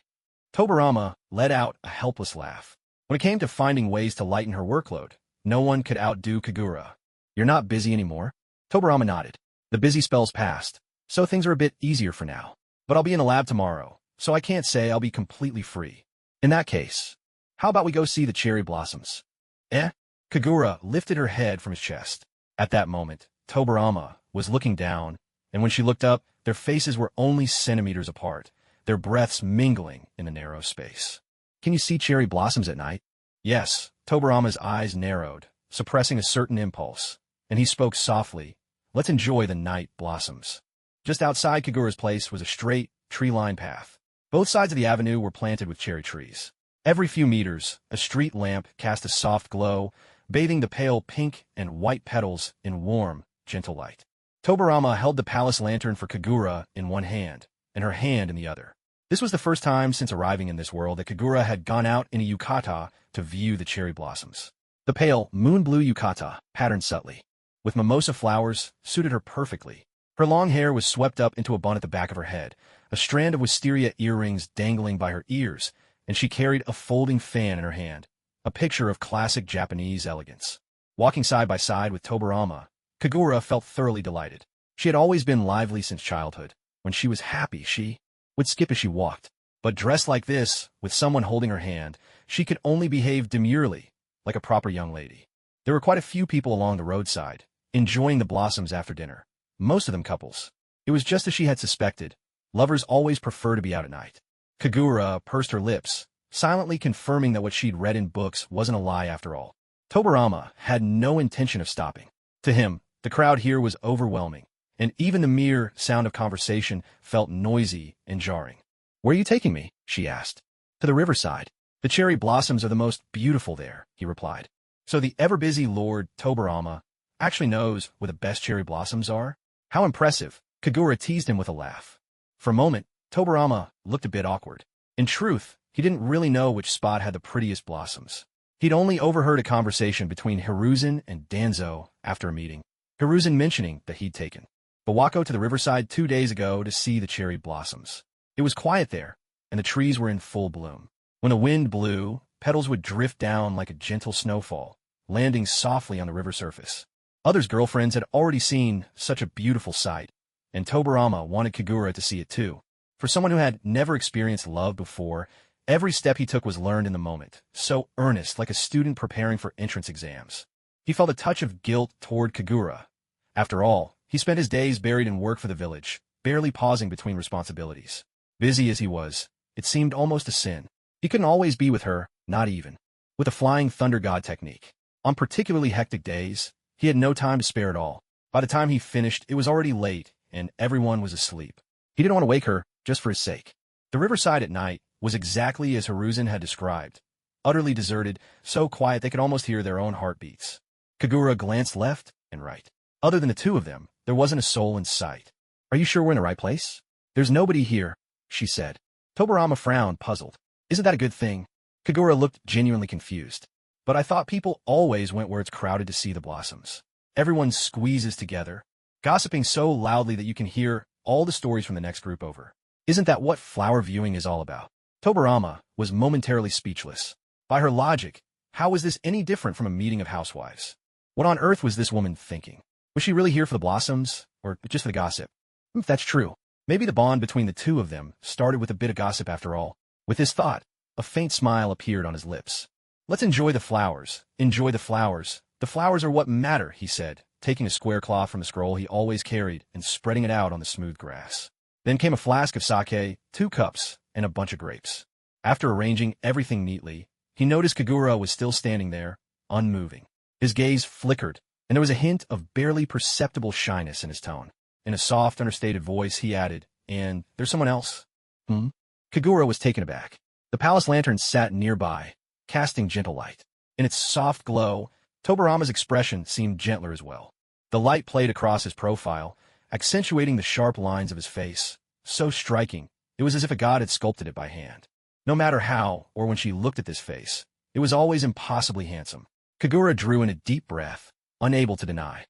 Tobarama let out a helpless laugh. When it came to finding ways to lighten her workload, no one could outdo Kagura. You're not busy anymore? Tobarama nodded. The busy spell's passed, so things are a bit easier for now. But I'll be in the lab tomorrow, so I can't say I'll be completely free. In that case, how about we go see the cherry blossoms? Eh? Kagura lifted her head from his chest. At that moment, Tobarama was looking down, and when she looked up, their faces were only centimeters apart, their breaths mingling in the narrow space. Can you see cherry blossoms at night? Yes. Tobarama's eyes narrowed, suppressing a certain impulse, and he spoke softly. Let's enjoy the night blossoms. Just outside Kagura's place was a straight, tree-lined path. Both sides of the avenue were planted with cherry trees. Every few meters, a street lamp cast a soft glow, bathing the pale pink and white petals in warm, gentle light. Tobarama held the palace lantern for Kagura in one hand, and her hand in the other. This was the first time since arriving in this world that Kagura had gone out in a yukata to view the cherry blossoms. The pale, moon-blue yukata, patterned subtly, with mimosa flowers, suited her perfectly. Her long hair was swept up into a bun at the back of her head, a strand of wisteria earrings dangling by her ears, and she carried a folding fan in her hand, a picture of classic Japanese elegance. Walking side by side with Tobarama, Kagura felt thoroughly delighted. She had always been lively since childhood. When she was happy, she would skip as she walked. But dressed like this, with someone holding her hand, she could only behave demurely, like a proper young lady. There were quite a few people along the roadside, enjoying the blossoms after dinner, most of them couples. It was just as she had suspected. Lovers always prefer to be out at night. Kagura pursed her lips, silently confirming that what she'd read in books wasn't a lie after all. Tobarama had no intention of stopping. To him, the crowd here was overwhelming, and even the mere sound of conversation felt noisy and jarring. "Where are you taking me?" she asked. "To the riverside. The cherry blossoms are the most beautiful there," he replied. So the ever-busy Lord Tobarama actually knows where the best cherry blossoms are? How impressive! Kagura teased him with a laugh. For a moment, Tobarama looked a bit awkward. In truth, he didn't really know which spot had the prettiest blossoms. He'd only overheard a conversation between Hiruzen and Danzo after a meeting. Hiruzen mentioning that he'd taken Bawako to the riverside 2 days ago to see the cherry blossoms. It was quiet there, and the trees were in full bloom. When the wind blew, petals would drift down like a gentle snowfall, landing softly on the river surface. Others' girlfriends had already seen such a beautiful sight, and Tobarama wanted Kagura to see it too. For someone who had never experienced love before, every step he took was learned in the moment, so earnest, like a student preparing for entrance exams. He felt a touch of guilt toward Kagura. After all, he spent his days buried in work for the village, barely pausing between responsibilities. Busy as he was, it seemed almost a sin. He couldn't always be with her, not even with the flying thunder god technique. On particularly hectic days, he had no time to spare at all. By the time he finished, it was already late, and everyone was asleep. He didn't want to wake her, just for his sake. The riverside at night was exactly as Hiruzen had described, utterly deserted, so quiet they could almost hear their own heartbeats. Kagura glanced left and right. Other than the two of them, there wasn't a soul in sight. "Are you sure we're in the right place?" "There's nobody here," she said. Tobarama frowned, puzzled. "Isn't that a good thing?" Kagura looked genuinely confused. "But I thought people always went where it's crowded to see the blossoms. Everyone squeezes together, gossiping so loudly that you can hear all the stories from the next group over. Isn't that what flower viewing is all about?" Tobarama was momentarily speechless. By her logic, how was this any different from a meeting of housewives? What on earth was this woman thinking? Was she really here for the blossoms, or just for the gossip? If that's true, maybe the bond between the two of them started with a bit of gossip after all. With this thought, a faint smile appeared on his lips. "Let's enjoy the flowers. Enjoy the flowers. The flowers are what matter," he said, taking a square cloth from a scroll he always carried and spreading it out on the smooth grass. Then came a flask of sake, 2 cups, and a bunch of grapes. After arranging everything neatly, he noticed Kagura was still standing there, unmoving. His gaze flickered, and there was a hint of barely perceptible shyness in his tone. In a soft, understated voice, he added, "And there's someone else?" "Hmm?" Kagura was taken aback. The palace lantern sat nearby, casting gentle light. In its soft glow, Tobarama's expression seemed gentler as well. The light played across his profile, accentuating the sharp lines of his face. So striking, it was as if a god had sculpted it by hand. No matter how, or when she looked at this face, it was always impossibly handsome. Kagura drew in a deep breath, unable to deny.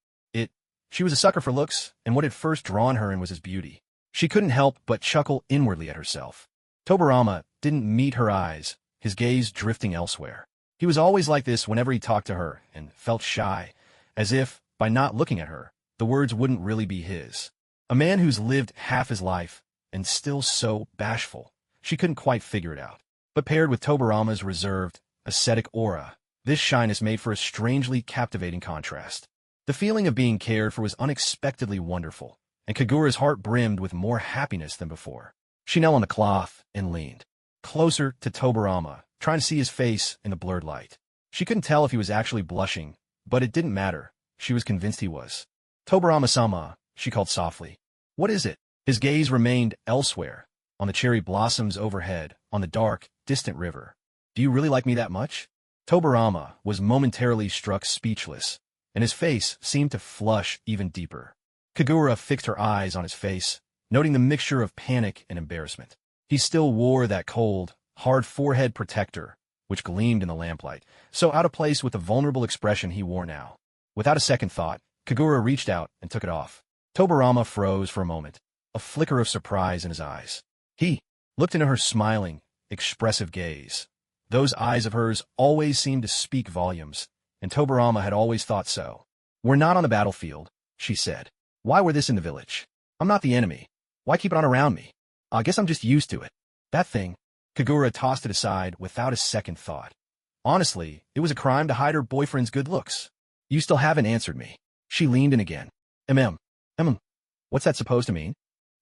She was a sucker for looks, and what had first drawn her in was his beauty. She couldn't help but chuckle inwardly at herself. Tobarama didn't meet her eyes, his gaze drifting elsewhere. He was always like this whenever he talked to her, and felt shy, as if, by not looking at her, the words wouldn't really be his. A man who's lived half his life, and still so bashful. She couldn't quite figure it out. But paired with Tobarama's reserved, ascetic aura, this shyness made for a strangely captivating contrast. The feeling of being cared for was unexpectedly wonderful, and Kagura's heart brimmed with more happiness than before. She knelt on the cloth and leaned closer to Tobarama, trying to see his face in the blurred light. She couldn't tell if he was actually blushing, but it didn't matter. She was convinced he was. Tobarama-sama, she called softly. What is it? His gaze remained elsewhere, on the cherry blossoms overhead, on the dark, distant river. Do you really like me that much? Tobarama was momentarily struck speechless, and his face seemed to flush even deeper. Kagura fixed her eyes on his face, noting the mixture of panic and embarrassment. He still wore that cold, hard forehead protector, which gleamed in the lamplight, so out of place with the vulnerable expression he wore now. Without a second thought, Kagura reached out and took it off. Tobarama froze for a moment, a flicker of surprise in his eyes. He looked into her smiling, expressive gaze. Those eyes of hers always seemed to speak volumes, and Tobarama had always thought so. We're not on the battlefield, she said. Why wear this in the village? I'm not the enemy. Why keep it on around me? I guess I'm just used to it. That thing. Kagura tossed it aside without a second thought. Honestly, it was a crime to hide her boyfriend's good looks. You still haven't answered me. She leaned in again. What's that supposed to mean?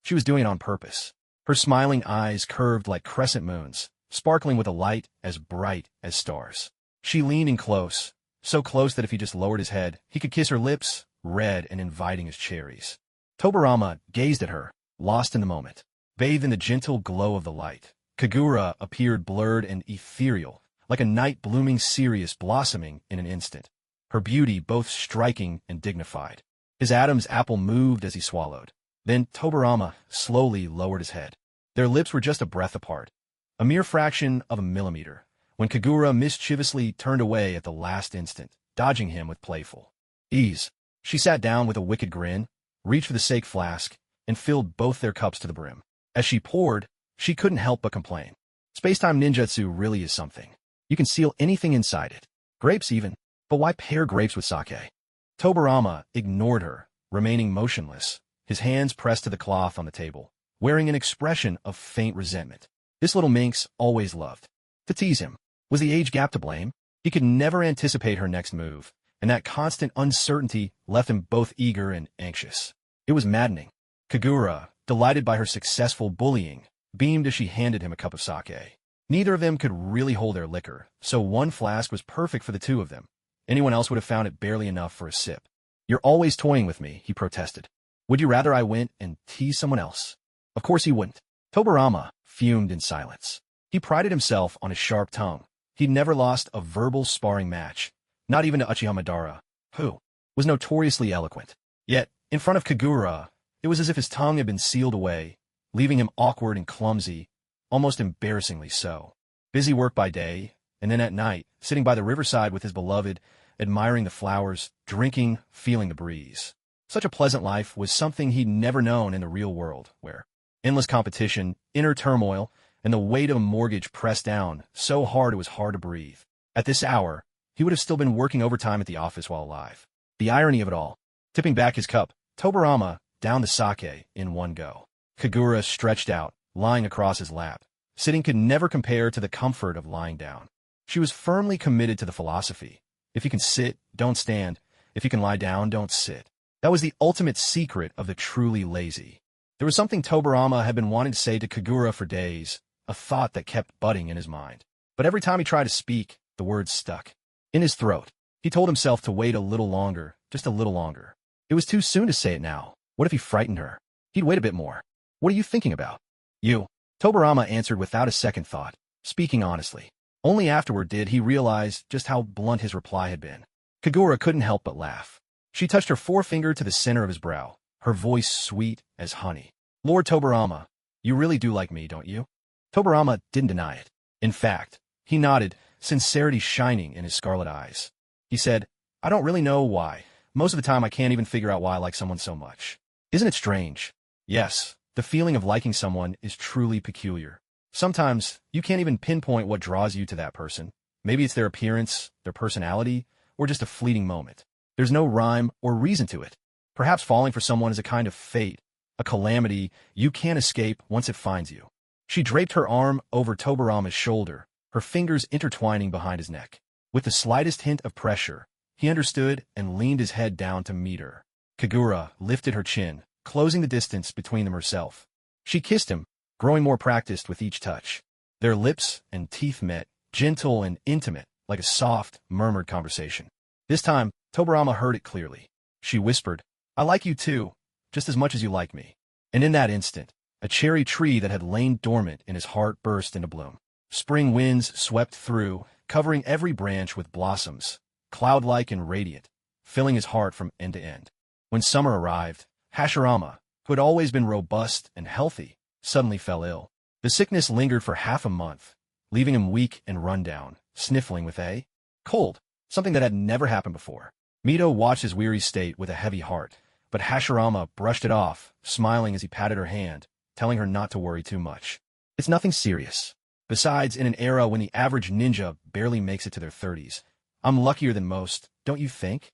She was doing it on purpose. Her smiling eyes curved like crescent moons, sparkling with a light as bright as stars. She leaned in close, so close that if he just lowered his head, he could kiss her lips, red and inviting as cherries. Tobarama gazed at her, lost in the moment. Bathed in the gentle glow of the light, Kagura appeared blurred and ethereal, like a night blooming Sirius blossoming in an instant. Her beauty both striking and dignified. His Adam's apple moved as he swallowed. Then Tobarama slowly lowered his head. Their lips were just a breath apart, a mere fraction of a millimeter, when Kagura mischievously turned away at the last instant, dodging him with playful ease. She sat down with a wicked grin, reached for the sake flask, and filled both their cups to the brim. As she poured, she couldn't help but complain. Space-time ninjutsu really is something. You can seal anything inside it. Grapes even. But why pair grapes with sake? Tobarama ignored her, remaining motionless, his hands pressed to the cloth on the table, wearing an expression of faint resentment. This little minx always loved to tease him. Was the age gap to blame? He could never anticipate her next move, and that constant uncertainty left him both eager and anxious. It was maddening. Kagura, delighted by her successful bullying, beamed as she handed him a cup of sake. Neither of them could really hold their liquor, so one flask was perfect for the two of them. Anyone else would have found it barely enough for a sip. You're always toying with me, he protested. Would you rather I went and teased someone else? Of course he wouldn't. Tobarama fumed in silence. He prided himself on his sharp tongue. He'd never lost a verbal sparring match, not even to Uchiha Madara, who was notoriously eloquent. Yet, in front of Kagura, it was as if his tongue had been sealed away, leaving him awkward and clumsy, almost embarrassingly so. Busy work by day, and then at night, sitting by the riverside with his beloved, admiring the flowers, drinking, feeling the breeze. Such a pleasant life was something he'd never known in the real world, where endless competition, inner turmoil, and the weight of a mortgage pressed down so hard it was hard to breathe. At this hour, he would have still been working overtime at the office while alive. The irony of it all. Tipping back his cup, Tobarama downed the sake in one go. Kagura stretched out, lying across his lap. Sitting could never compare to the comfort of lying down. She was firmly committed to the philosophy. If you can sit, don't stand. If you can lie down, don't sit. That was the ultimate secret of the truly lazy. There was something Tobarama had been wanting to say to Kagura for days, a thought that kept budding in his mind. But every time he tried to speak, the words stuck in his throat. He told himself to wait a little longer, just a little longer. It was too soon to say it now. What if he frightened her? He'd wait a bit more. What are you thinking about? You. Tobarama answered without a second thought, speaking honestly. Only afterward did he realize just how blunt his reply had been. Kagura couldn't help but laugh. She touched her forefinger to the center of his brow, her voice sweet as honey. Lord Tobarama, you really do like me, don't you? Tobarama didn't deny it. In fact, he nodded, sincerity shining in his scarlet eyes. He said, I don't really know why, Most of the time I can't even figure out why I like someone so much. Isn't it strange? Yes, the feeling of liking someone is truly peculiar. Sometimes you can't even pinpoint what draws you to that person. Maybe it's their appearance, their personality, or just a fleeting moment. There's no rhyme or reason to it. Perhaps falling for someone is a kind of fate, a calamity you can't escape once it finds you. She draped her arm over Tobarama's shoulder, her fingers intertwining behind his neck. With the slightest hint of pressure, he understood and leaned his head down to meet her. Kagura lifted her chin, closing the distance between them herself. She kissed him, growing more practiced with each touch. Their lips and teeth met, gentle and intimate, like a soft, murmured conversation. This time, Tobarama heard it clearly. She whispered, "I like you too, just as much as you like me." And in that instant, a cherry tree that had lain dormant in his heart burst into bloom. Spring winds swept through, covering every branch with blossoms, cloud-like and radiant, filling his heart from end to end. When summer arrived, Hashirama, who had always been robust and healthy, suddenly fell ill. The sickness lingered for half a month, leaving him weak and run down, sniffling with a cold, something that had never happened before. Mito watched his weary state with a heavy heart, but Hashirama brushed it off, smiling as he patted her hand, telling her not to worry too much. It's nothing serious. Besides, in an era when the average ninja barely makes it to their 30s, I'm luckier than most, don't you think?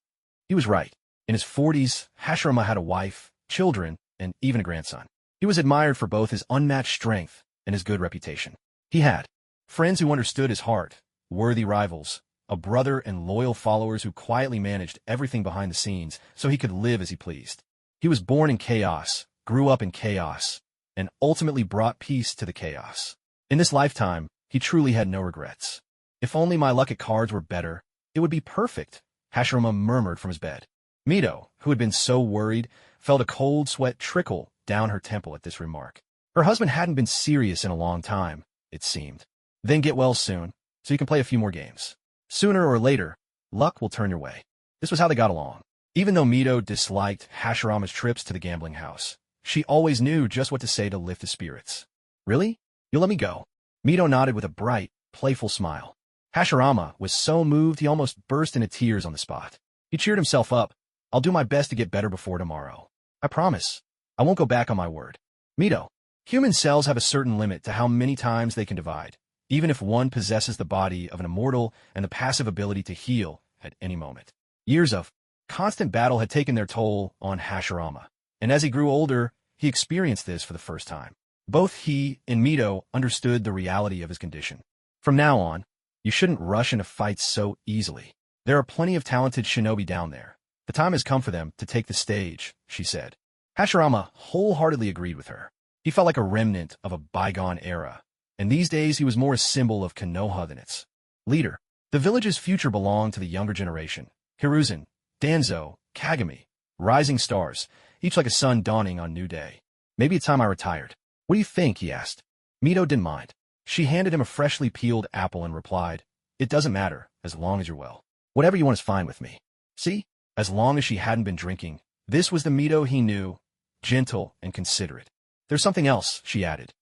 He was right. In his 40s, Hashirama had a wife, children, and even a grandson. He was admired for both his unmatched strength and his good reputation. He had friends who understood his heart, worthy rivals, a brother and loyal followers who quietly managed everything behind the scenes so he could live as he pleased. He was born in chaos, grew up in chaos, and ultimately brought peace to the chaos. In this lifetime, he truly had no regrets. If only my luck at cards were better, it would be perfect, Hashirama murmured from his bed. Mito, who had been so worried, felt a cold sweat trickle down her temple at this remark. Her husband hadn't been serious in a long time, it seemed. Then get well soon, so you can play a few more games. Sooner or later, luck will turn your way. This was how they got along. Even though Mito disliked Hashirama's trips to the gambling house, she always knew just what to say to lift his spirits. Really? You'll let me go? Mito nodded with a bright, playful smile. Hashirama was so moved he almost burst into tears on the spot. He cheered himself up. I'll do my best to get better before tomorrow. I promise. I won't go back on my word. Mito, human cells have a certain limit to how many times they can divide, even if one possesses the body of an immortal and the passive ability to heal at any moment. Years of constant battle had taken their toll on Hashirama, and as he grew older, he experienced this for the first time. Both he and Mito understood the reality of his condition. From now on, you shouldn't rush into fights so easily. There are plenty of talented shinobi down there. The time has come for them to take the stage, she said. Hashirama wholeheartedly agreed with her. He felt like a remnant of a bygone era, and these days he was more a symbol of Konoha than its leader. The village's future belonged to the younger generation. Hiruzen, Danzo, Kagami, rising stars, each like a sun dawning on a new day. Maybe it's time I retired. What do you think? He asked. Mito didn't mind. She handed him a freshly peeled apple and replied, It doesn't matter, as long as you're well. Whatever you want is fine with me. See? As long as she hadn't been drinking, this was the Mito he knew, gentle and considerate. There's something else, she added.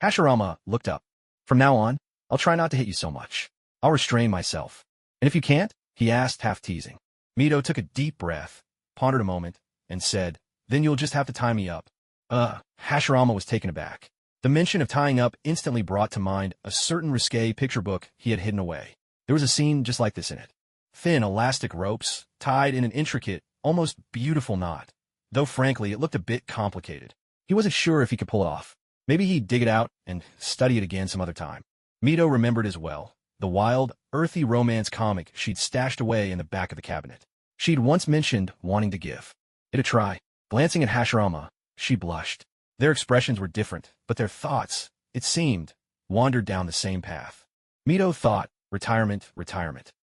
Hashirama looked up. From now on, I'll try not to hit you so much. I'll restrain myself. And if you can't? He asked, half teasing. Mito took a deep breath, pondered a moment, and said, Then you'll just have to tie me up. Hashirama was taken aback. The mention of tying up instantly brought to mind a certain risque picture book he had hidden away. There was a scene just like this in it. Thin, elastic ropes, tied in an intricate, almost beautiful knot. Though frankly, it looked a bit complicated. He wasn't sure if he could pull it off. Maybe he'd dig it out and study it again some other time. Mito remembered as well the wild, earthy romance comic she'd stashed away in the back of the cabinet. She'd once mentioned wanting to give it a try. Glancing at Hashirama, she blushed. Their expressions were different, but their thoughts, it seemed, wandered down the same path. Mito thought, retirement.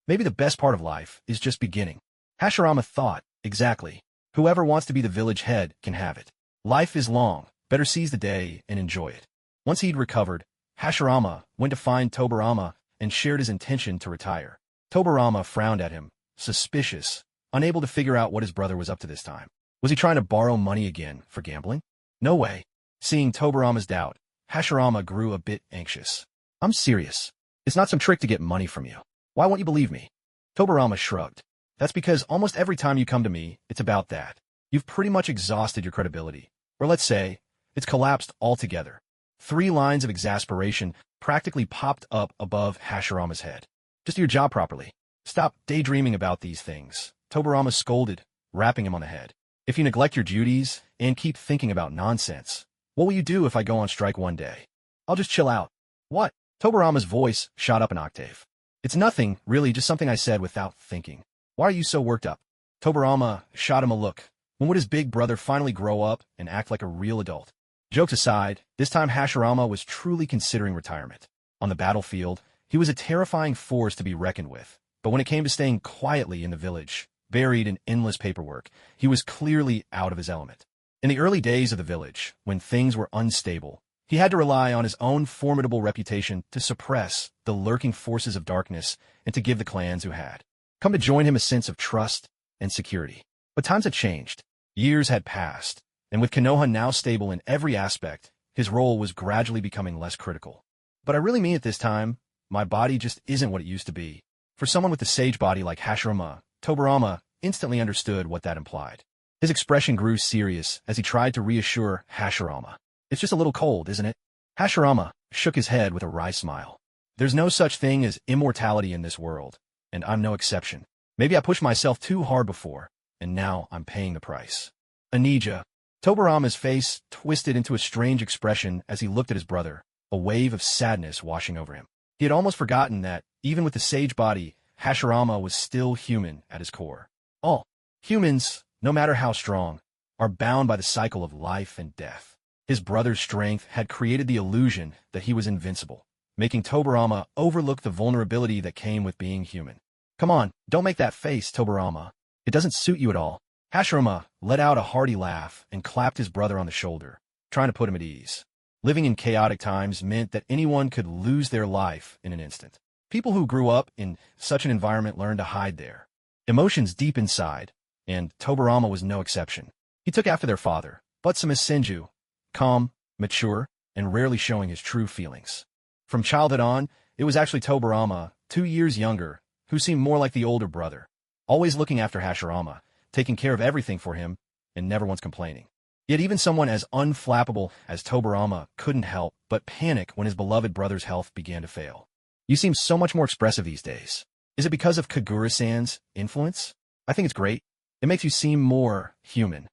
Maybe the best part of life is just beginning. Hashirama thought, exactly. Whoever wants to be the village head can have it. Life is long, better seize the day and enjoy it. Once he'd recovered, Hashirama went to find Tobarama and shared his intention to retire. Tobarama frowned at him, suspicious, unable to figure out what his brother was up to this time. Was he trying to borrow money again for gambling? No way. Seeing Tobarama's doubt, Hashirama grew a bit anxious. I'm serious. It's not some trick to get money from you. Why won't you believe me? Tobarama shrugged. That's because almost every time you come to me, it's about that. You've pretty much exhausted your credibility. Or let's say, it's collapsed altogether. 3 lines of exasperation practically popped up above Hashirama's head. Just do your job properly. Stop daydreaming about these things. Tobarama scolded, rapping him on the head. If you neglect your duties and keep thinking about nonsense, what will you do if I go on strike one day? I'll just chill out. What? Tobarama's voice shot up an octave. It's nothing, really, just something I said without thinking. Why are you so worked up? Tobarama shot him a look. When would his big brother finally grow up and act like a real adult? Jokes aside, this time Hashirama was truly considering retirement. On the battlefield, he was a terrifying force to be reckoned with. But when it came to staying quietly in the village, buried in endless paperwork, he was clearly out of his element. In the early days of the village, when things were unstable, he had to rely on his own formidable reputation to suppress the lurking forces of darkness and to give the clans who had come to join him a sense of trust and security. But times had changed. Years had passed, and with Konoha now stable in every aspect, his role was gradually becoming less critical. But I really mean it this time, my body just isn't what it used to be. For someone with a sage body like Hashirama, Tobarama instantly understood what that implied. His expression grew serious as he tried to reassure Hashirama. It's just a little cold, isn't it? Hashirama shook his head with a wry smile. There's no such thing as immortality in this world, and I'm no exception. Maybe I pushed myself too hard before, and now I'm paying the price. Anija. Tobarama's face twisted into a strange expression as he looked at his brother, a wave of sadness washing over him. He had almost forgotten that, even with the sage body, Hashirama was still human at his core. All humans, no matter how strong, are bound by the cycle of life and death. His brother's strength had created the illusion that he was invincible, making Tobarama overlook the vulnerability that came with being human. Come on, don't make that face, Tobarama. It doesn't suit you at all. Hashirama let out a hearty laugh and clapped his brother on the shoulder, trying to put him at ease. Living in chaotic times meant that anyone could lose their life in an instant. People who grew up in such an environment learned to hide their emotions deep inside, and Tobarama was no exception. He took after their father, Butsuma's Senju, calm, mature, and rarely showing his true feelings. From childhood on, it was actually Tobarama, 2 years younger, who seemed more like the older brother, always looking after Hashirama, taking care of everything for him, and never once complaining. Yet even someone as unflappable as Tobarama couldn't help but panic when his beloved brother's health began to fail. You seem so much more expressive these days. Is it because of Kagura-san's influence? I think it's great. It makes you seem more human.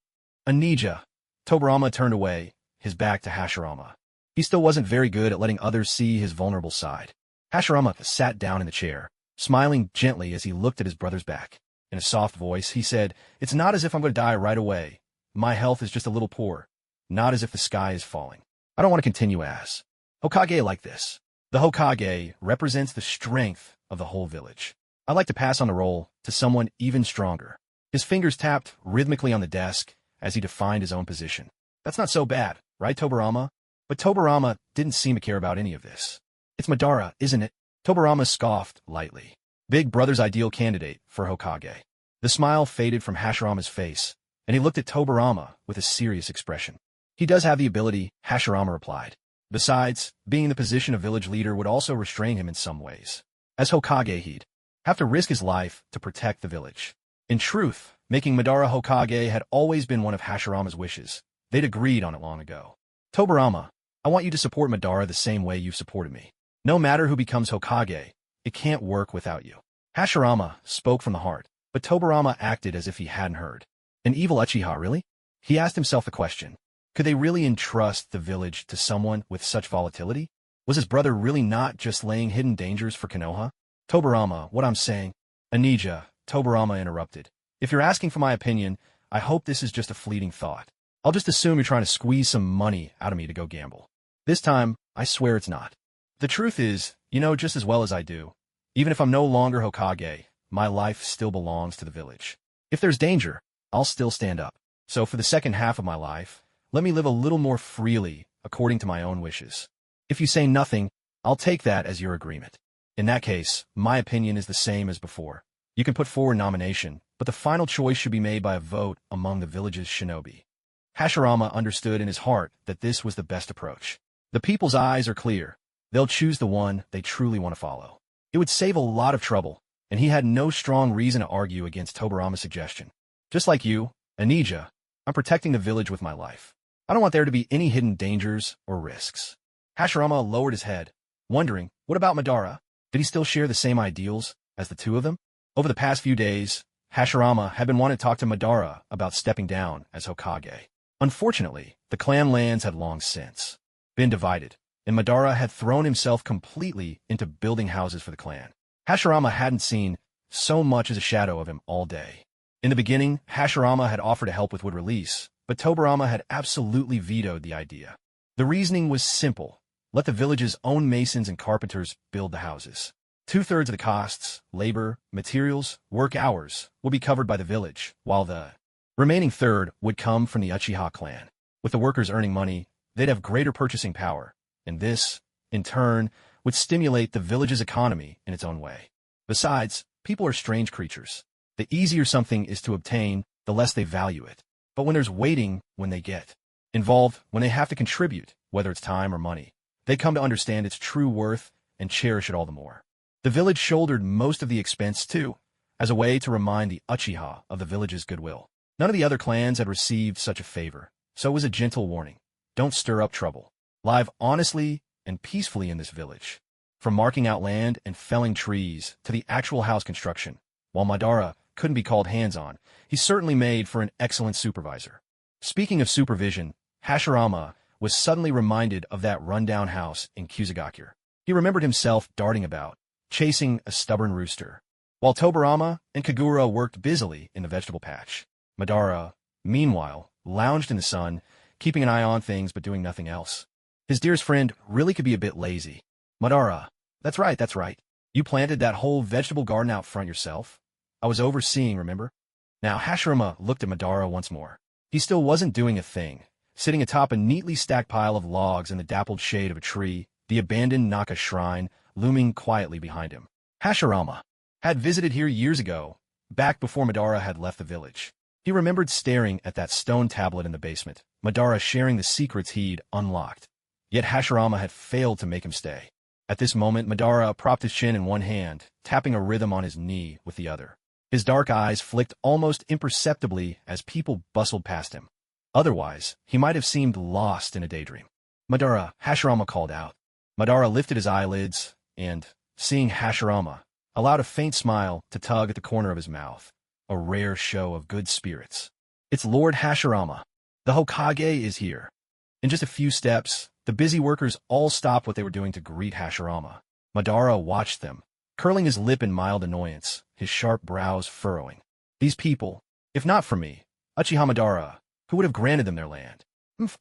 Anija. Tobarama turned away, his back to Hashirama. He still wasn't very good at letting others see his vulnerable side. Hashirama sat down in the chair, smiling gently as he looked at his brother's back. In a soft voice, he said, "It's not as if I'm going to die right away. My health is just a little poor. Not as if the sky is falling. I don't want to continue as Hokage like this. The Hokage represents the strength of the whole village. I'd like to pass on the role to someone even stronger." His fingers tapped rhythmically on the desk as he defined his own position. That's not so bad, right, Tobarama? But Tobarama didn't seem to care about any of this. It's Madara, isn't it? Tobarama scoffed lightly. Big brother's ideal candidate for Hokage. The smile faded from Hashirama's face, and he looked at Tobarama with a serious expression. He does have the ability, Hashirama replied. Besides, being in the position of village leader would also restrain him in some ways. As Hokage, he'd have to risk his life to protect the village. In truth, making Madara Hokage had always been one of Hashirama's wishes. They'd agreed on it long ago. Tobarama, I want you to support Madara the same way you've supported me. No matter who becomes Hokage, it can't work without you. Hashirama spoke from the heart, but Tobarama acted as if he hadn't heard. An evil Uchiha, really? He asked himself the question. Could they really entrust the village to someone with such volatility? Was his brother really not just laying hidden dangers for Konoha? Tobarama, what I'm saying. Anija, Tobarama interrupted. If you're asking for my opinion, I hope this is just a fleeting thought. I'll just assume you're trying to squeeze some money out of me to go gamble. This time, I swear it's not. The truth is, you know just as well as I do. Even if I'm no longer Hokage, my life still belongs to the village. If there's danger, I'll still stand up. So for the second half of my life, let me live a little more freely according to my own wishes. If you say nothing, I'll take that as your agreement. In that case, my opinion is the same as before. You can put forward nomination, but the final choice should be made by a vote among the village's shinobi. Hashirama understood in his heart that this was the best approach. The people's eyes are clear. They'll choose the one they truly want to follow. It would save a lot of trouble, and he had no strong reason to argue against Tobarama's suggestion. Just like you, Anija, I'm protecting the village with my life. I don't want there to be any hidden dangers or risks. Hashirama lowered his head, wondering, what about Madara? Did he still share the same ideals as the two of them? Over the past few days, Hashirama had been wanting to talk to Madara about stepping down as Hokage. Unfortunately, the clan lands had long since been divided, and Madara had thrown himself completely into building houses for the clan. Hashirama hadn't seen so much as a shadow of him all day. In the beginning, Hashirama had offered to help with wood release, but Tobarama had absolutely vetoed the idea. The reasoning was simple. Let the village's own masons and carpenters build the houses. 2/3 of the costs, labor, materials, work hours, will be covered by the village, while the remaining third would come from the Uchiha clan. With the workers earning money, they'd have greater purchasing power, and this, in turn, would stimulate the village's economy in its own way. Besides, people are strange creatures. The easier something is to obtain, the less they value it. But when there's waiting, when they get involved, when they have to contribute, whether it's time or money, they come to understand its true worth and cherish it all the more. The village shouldered most of the expense, too, as a way to remind the Uchiha of the village's goodwill. None of the other clans had received such a favor, so it was a gentle warning. Don't stir up trouble. Live honestly and peacefully in this village. From marking out land and felling trees to the actual house construction, while Madara couldn't be called hands-on, he certainly made for an excellent supervisor. Speaking of supervision, Hashirama was suddenly reminded of that rundown house in Kusagakure. He remembered himself darting about, chasing a stubborn rooster, while Tobarama and Kagura worked busily in the vegetable patch. Madara, meanwhile, lounged in the sun, keeping an eye on things but doing nothing else. His dearest friend really could be a bit lazy. Madara, that's right. You planted that whole vegetable garden out front yourself? I was overseeing, remember? Now Hashirama looked at Madara once more. He still wasn't doing a thing, sitting atop a neatly stacked pile of logs in the dappled shade of a tree, the abandoned Naka shrine looming quietly behind him. Hashirama had visited here years ago, back before Madara had left the village. He remembered staring at that stone tablet in the basement, Madara sharing the secrets he'd unlocked. Yet Hashirama had failed to make him stay. At this moment, Madara propped his chin in one hand, tapping a rhythm on his knee with the other. His dark eyes flicked almost imperceptibly as people bustled past him. Otherwise, he might have seemed lost in a daydream. Madara, Hashirama called out. Madara lifted his eyelids and, seeing Hashirama, allowed a faint smile to tug at the corner of his mouth, a rare show of good spirits. It's Lord Hashirama. The Hokage is here. In just a few steps, the busy workers all stopped what they were doing to greet Hashirama. Madara watched them, curling his lip in mild annoyance, his sharp brows furrowing. These people, if not for me, Uchiha Madara, who would have granted them their land?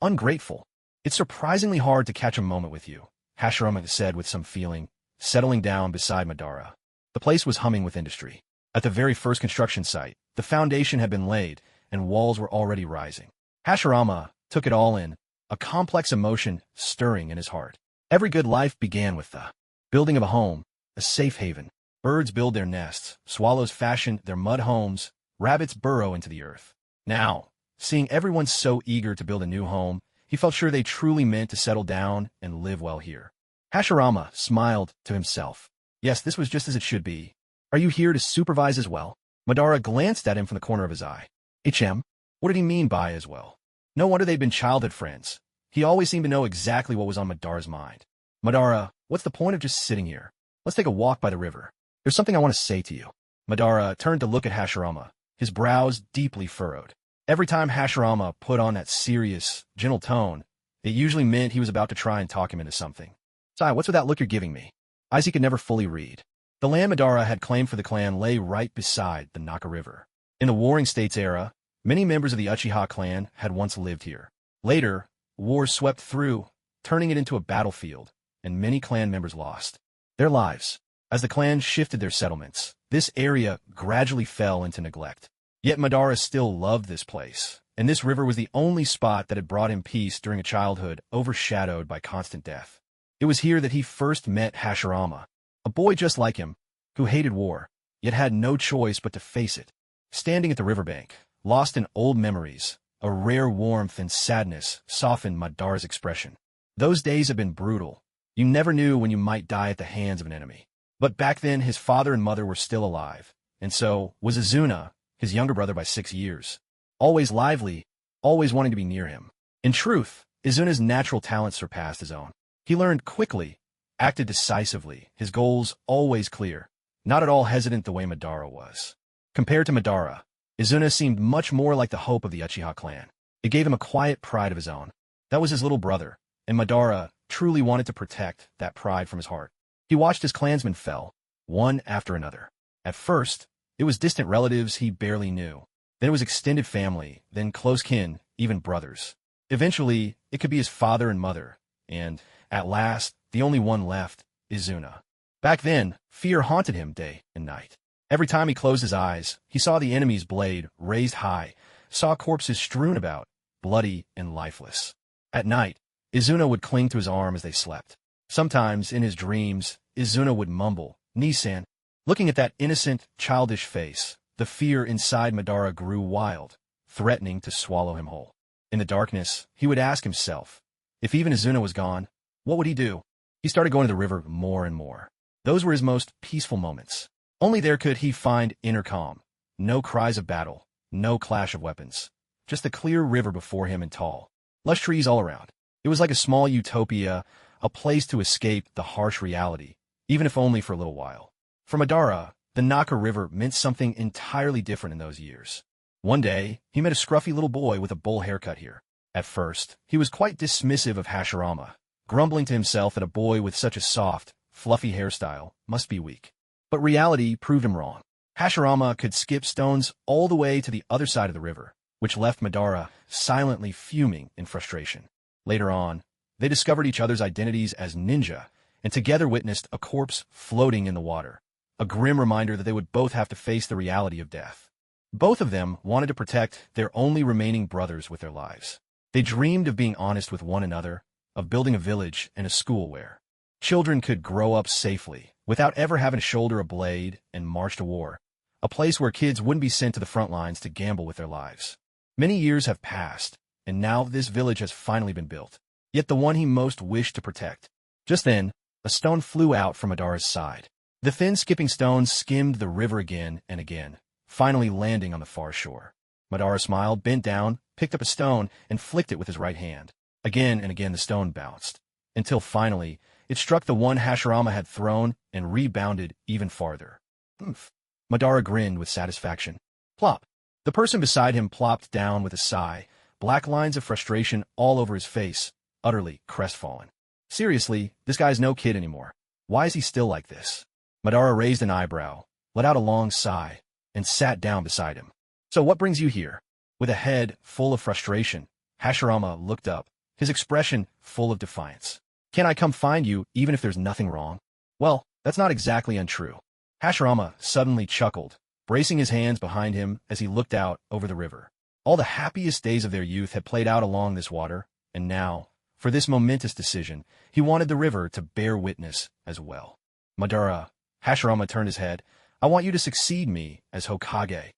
Ungrateful. It's surprisingly hard to catch a moment with you, Hashirama said with some feeling, settling down beside Madara. The place was humming with industry. At the very first construction site, the foundation had been laid, and walls were already rising. Hashirama took it all in, a complex emotion stirring in his heart. Every good life began with the building of a home, a safe haven. Birds build their nests, swallows fashion their mud homes, rabbits burrow into the earth. Now, seeing everyone so eager to build a new home, he felt sure they truly meant to settle down and live well here. Hashirama smiled to himself. Yes, this was just as it should be. Are you here to supervise as well? Madara glanced at him from the corner of his eye. HM? What did he mean by as well? No wonder they'd been childhood friends. He always seemed to know exactly what was on Madara's mind. Madara, what's the point of just sitting here? Let's take a walk by the river. There's something I want to say to you. Madara turned to look at Hashirama, his brows deeply furrowed. Every time Hashirama put on that serious, gentle tone, it usually meant he was about to try and talk him into something. Sai, what's with that look you're giving me? Izzy could never fully read. The land Madara had claimed for the clan lay right beside the Naka River. In the Warring States era, many members of the Uchiha clan had once lived here. Later, wars swept through, turning it into a battlefield, and many clan members lost their lives. As the clans shifted their settlements, this area gradually fell into neglect. Yet Madara still loved this place, and this river was the only spot that had brought him peace during a childhood overshadowed by constant death. It was here that he first met Hashirama, a boy just like him, who hated war, yet had no choice but to face it. Standing at the riverbank, lost in old memories, a rare warmth and sadness softened Madara's expression. Those days had been brutal. You never knew when you might die at the hands of an enemy. But back then, his father and mother were still alive, and so was Izuna, his younger brother by 6 years. Always lively, always wanting to be near him. In truth, Izuna's natural talent surpassed his own. He learned quickly, acted decisively, his goals always clear, not at all hesitant the way Madara was. Compared to Madara, Izuna seemed much more like the hope of the Uchiha clan. It gave him a quiet pride of his own. That was his little brother, and Madara truly wanted to protect that pride from his heart. He watched his clansmen fell, one after another. At first, it was distant relatives he barely knew. Then it was extended family, then close kin, even brothers. Eventually, it could be his father and mother, and, at last, the only one left, Izuna. Back then, fear haunted him day and night. Every time he closed his eyes, he saw the enemy's blade raised high, saw corpses strewn about, bloody and lifeless. At night, Izuna would cling to his arm as they slept. Sometimes, in his dreams, Izuna would mumble, "Nisan." Looking at that innocent, childish face, the fear inside Madara grew wild, threatening to swallow him whole. In the darkness, he would ask himself, if even Izuna was gone, what would he do? He started going to the river more and more. Those were his most peaceful moments. Only there could he find inner calm. No cries of battle, no clash of weapons. Just a clear river before him and tall, lush trees all around. It was like a small utopia, a place to escape the harsh reality, even if only for a little while. For Madara, the Naka River meant something entirely different in those years. One day, he met a scruffy little boy with a bowl haircut here. At first, he was quite dismissive of Hashirama, grumbling to himself that a boy with such a soft, fluffy hairstyle must be weak. But reality proved him wrong. Hashirama could skip stones all the way to the other side of the river, which left Madara silently fuming in frustration. Later on, they discovered each other's identities as ninja, and together witnessed a corpse floating in the water, a grim reminder that they would both have to face the reality of death. Both of them wanted to protect their only remaining brothers with their lives. They dreamed of being honest with one another, of building a village and a school where children could grow up safely, without ever having to shoulder a blade and march to war, a place where kids wouldn't be sent to the front lines to gamble with their lives. Many years have passed, and now this village has finally been built, yet the one he most wished to protect. Just then, a stone flew out from Madara's side. The thin skipping stones skimmed the river again and again, finally landing on the far shore. Madara smiled, bent down, picked up a stone, and flicked it with his right hand. Again and again the stone bounced, until finally it struck the one Hashirama had thrown and rebounded even farther. Oomph. Madara grinned with satisfaction. Plop. The person beside him plopped down with a sigh, black lines of frustration all over his face, utterly crestfallen. Seriously, this guy's no kid anymore. Why is he still like this? Madara raised an eyebrow, let out a long sigh, and sat down beside him. So what brings you here? With a head full of frustration, Hashirama looked up, his expression full of defiance. Can I come find you even if there's nothing wrong? Well, that's not exactly untrue. Hashirama suddenly chuckled, bracing his hands behind him as he looked out over the river. All the happiest days of their youth had played out along this water, and now, for this momentous decision, he wanted the river to bear witness as well. Madara, Hashirama turned his head. I want you to succeed me as Hokage.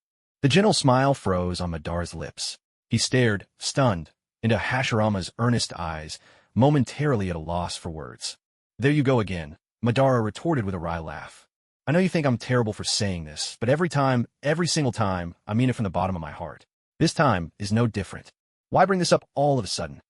The gentle smile froze on Madara's lips. He stared, stunned, into Hashirama's earnest eyes, momentarily at a loss for words. There you go again, Madara retorted with a wry laugh. I know you think I'm terrible for saying this, but every single time, I mean it from the bottom of my heart. This time is no different. Why bring this up all of a sudden?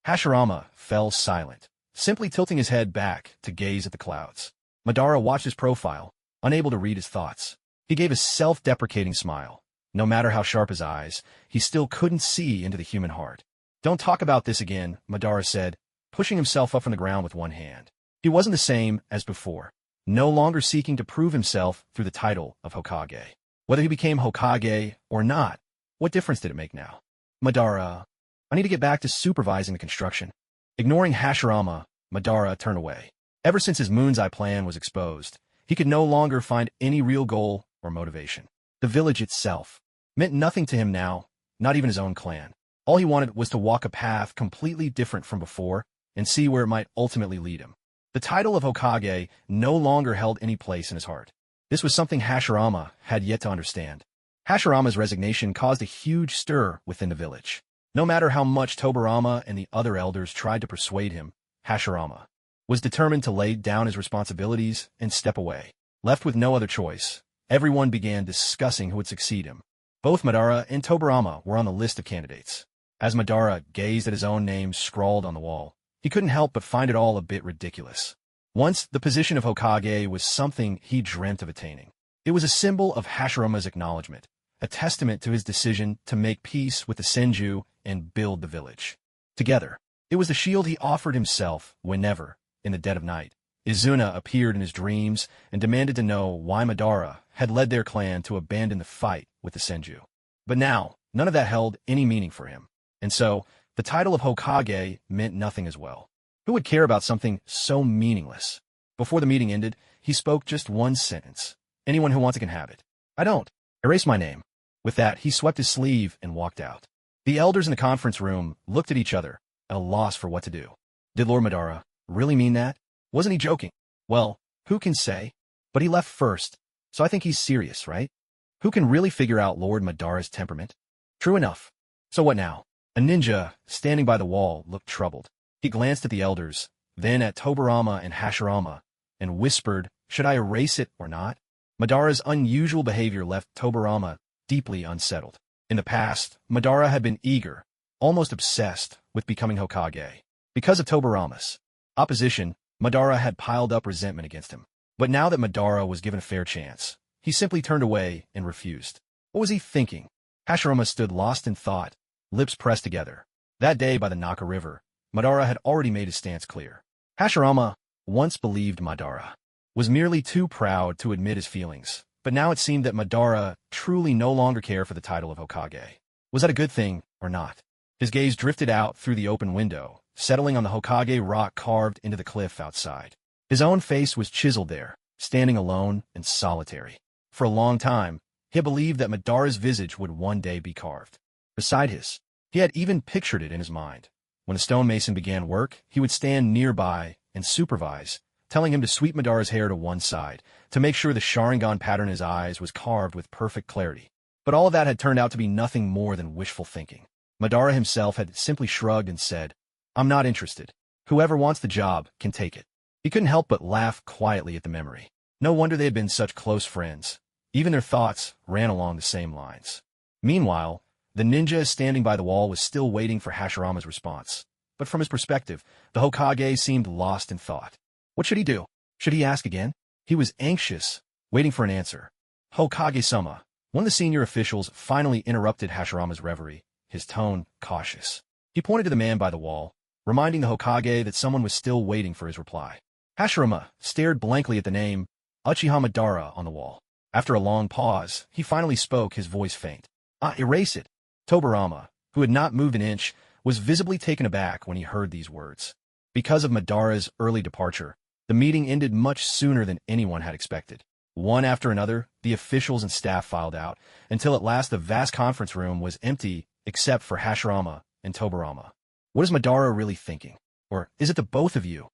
Hashirama fell silent, simply tilting his head back to gaze at the clouds. Madara watched his profile, unable to read his thoughts. He gave a self-deprecating smile. No matter how sharp his eyes, he still couldn't see into the human heart. Don't talk about this again, Madara said, pushing himself up from the ground with one hand. He wasn't the same as before, no longer seeking to prove himself through the title of Hokage. Whether he became Hokage or not, what difference did it make now? Madara, I need to get back to supervising the construction. Ignoring Hashirama, Madara turned away. Ever since his Moon's Eye plan was exposed, he could no longer find any real goal or motivation. The village itself meant nothing to him now, not even his own clan. All he wanted was to walk a path completely different from before and see where it might ultimately lead him. The title of Hokage no longer held any place in his heart. This was something Hashirama had yet to understand. Hashirama's resignation caused a huge stir within the village. No matter how much Tobirama and the other elders tried to persuade him, Hashirama was determined to lay down his responsibilities and step away. Left with no other choice, everyone began discussing who would succeed him. Both Madara and Tobirama were on the list of candidates. As Madara gazed at his own name scrawled on the wall, he couldn't help but find it all a bit ridiculous. Once, the position of Hokage was something he dreamt of attaining. It was a symbol of Hashirama's acknowledgement, a testament to his decision to make peace with the Senju and build the village. Together, it was the shield he offered himself whenever, in the dead of night, Izuna appeared in his dreams and demanded to know why Madara had led their clan to abandon the fight with the Senju. But now, none of that held any meaning for him. And so, the title of Hokage meant nothing as well. Who would care about something so meaningless? Before the meeting ended, he spoke just one sentence. Anyone who wants it can have it. I don't. Erase my name. With that, he swept his sleeve and walked out. The elders in the conference room looked at each other, at a loss for what to do. Did Lord Madara really mean that? Wasn't he joking? Well, who can say? But he left first, so I think he's serious, right? Who can really figure out Lord Madara's temperament? True enough. So what now? A ninja, standing by the wall, looked troubled. He glanced at the elders, then at Tobirama and Hashirama, and whispered, should I erase it or not? Madara's unusual behavior left Tobirama deeply unsettled. In the past, Madara had been eager, almost obsessed, with becoming Hokage. Because of Tobirama's opposition, Madara had piled up resentment against him. But now that Madara was given a fair chance, he simply turned away and refused. What was he thinking? Hashirama stood lost in thought, lips pressed together. That day by the Naka River, Madara had already made his stance clear. Hashirama once believed Madara was merely too proud to admit his feelings, but now it seemed that Madara truly no longer cared for the title of Hokage. Was that a good thing or not? His gaze drifted out through the open window, settling on the Hokage rock carved into the cliff outside. His own face was chiseled there, standing alone and solitary. For a long time, he had believed that Madara's visage would one day be carved beside his. He had even pictured it in his mind. When the stonemason began work, he would stand nearby and supervise, telling him to sweep Madara's hair to one side, to make sure the Sharingan pattern in his eyes was carved with perfect clarity. But all of that had turned out to be nothing more than wishful thinking. Madara himself had simply shrugged and said, I'm not interested. Whoever wants the job can take it. He couldn't help but laugh quietly at the memory. No wonder they had been such close friends. Even their thoughts ran along the same lines. Meanwhile, the ninja standing by the wall was still waiting for Hashirama's response. But from his perspective, the Hokage seemed lost in thought. What should he do? Should he ask again? He was anxious, waiting for an answer. Hokage-sama, one of the senior officials, finally interrupted Hashirama's reverie, his tone cautious. He pointed to the man by the wall, reminding the Hokage that someone was still waiting for his reply. Hashirama stared blankly at the name Uchiha Madara on the wall. After a long pause, he finally spoke, his voice faint. Erase it. Tobirama, who had not moved an inch, was visibly taken aback when he heard these words. Because of Madara's early departure, the meeting ended much sooner than anyone had expected. One after another, the officials and staff filed out, until at last the vast conference room was empty except for Hashirama and Tobirama. What is Madara really thinking? Or is it the both of you?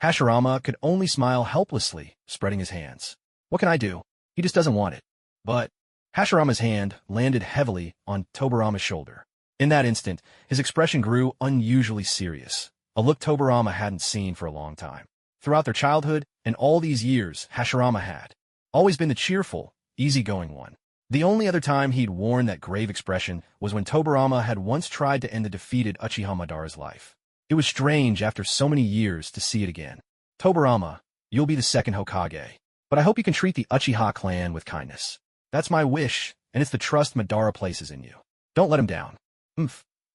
Hashirama could only smile helplessly, spreading his hands. What can I do? He just doesn't want it. But Hashirama's hand landed heavily on Tobirama's shoulder. In that instant, his expression grew unusually serious, a look Tobirama hadn't seen for a long time. Throughout their childhood and all these years, Hashirama had always been the cheerful, easygoing one. The only other time he'd worn that grave expression was when Tobirama had once tried to end the defeated Uchiha Madara's life. It was strange after so many years to see it again. Tobirama, you'll be the second Hokage, but I hope you can treat the Uchiha clan with kindness. That's my wish, and it's the trust Madara places in you. Don't let him down.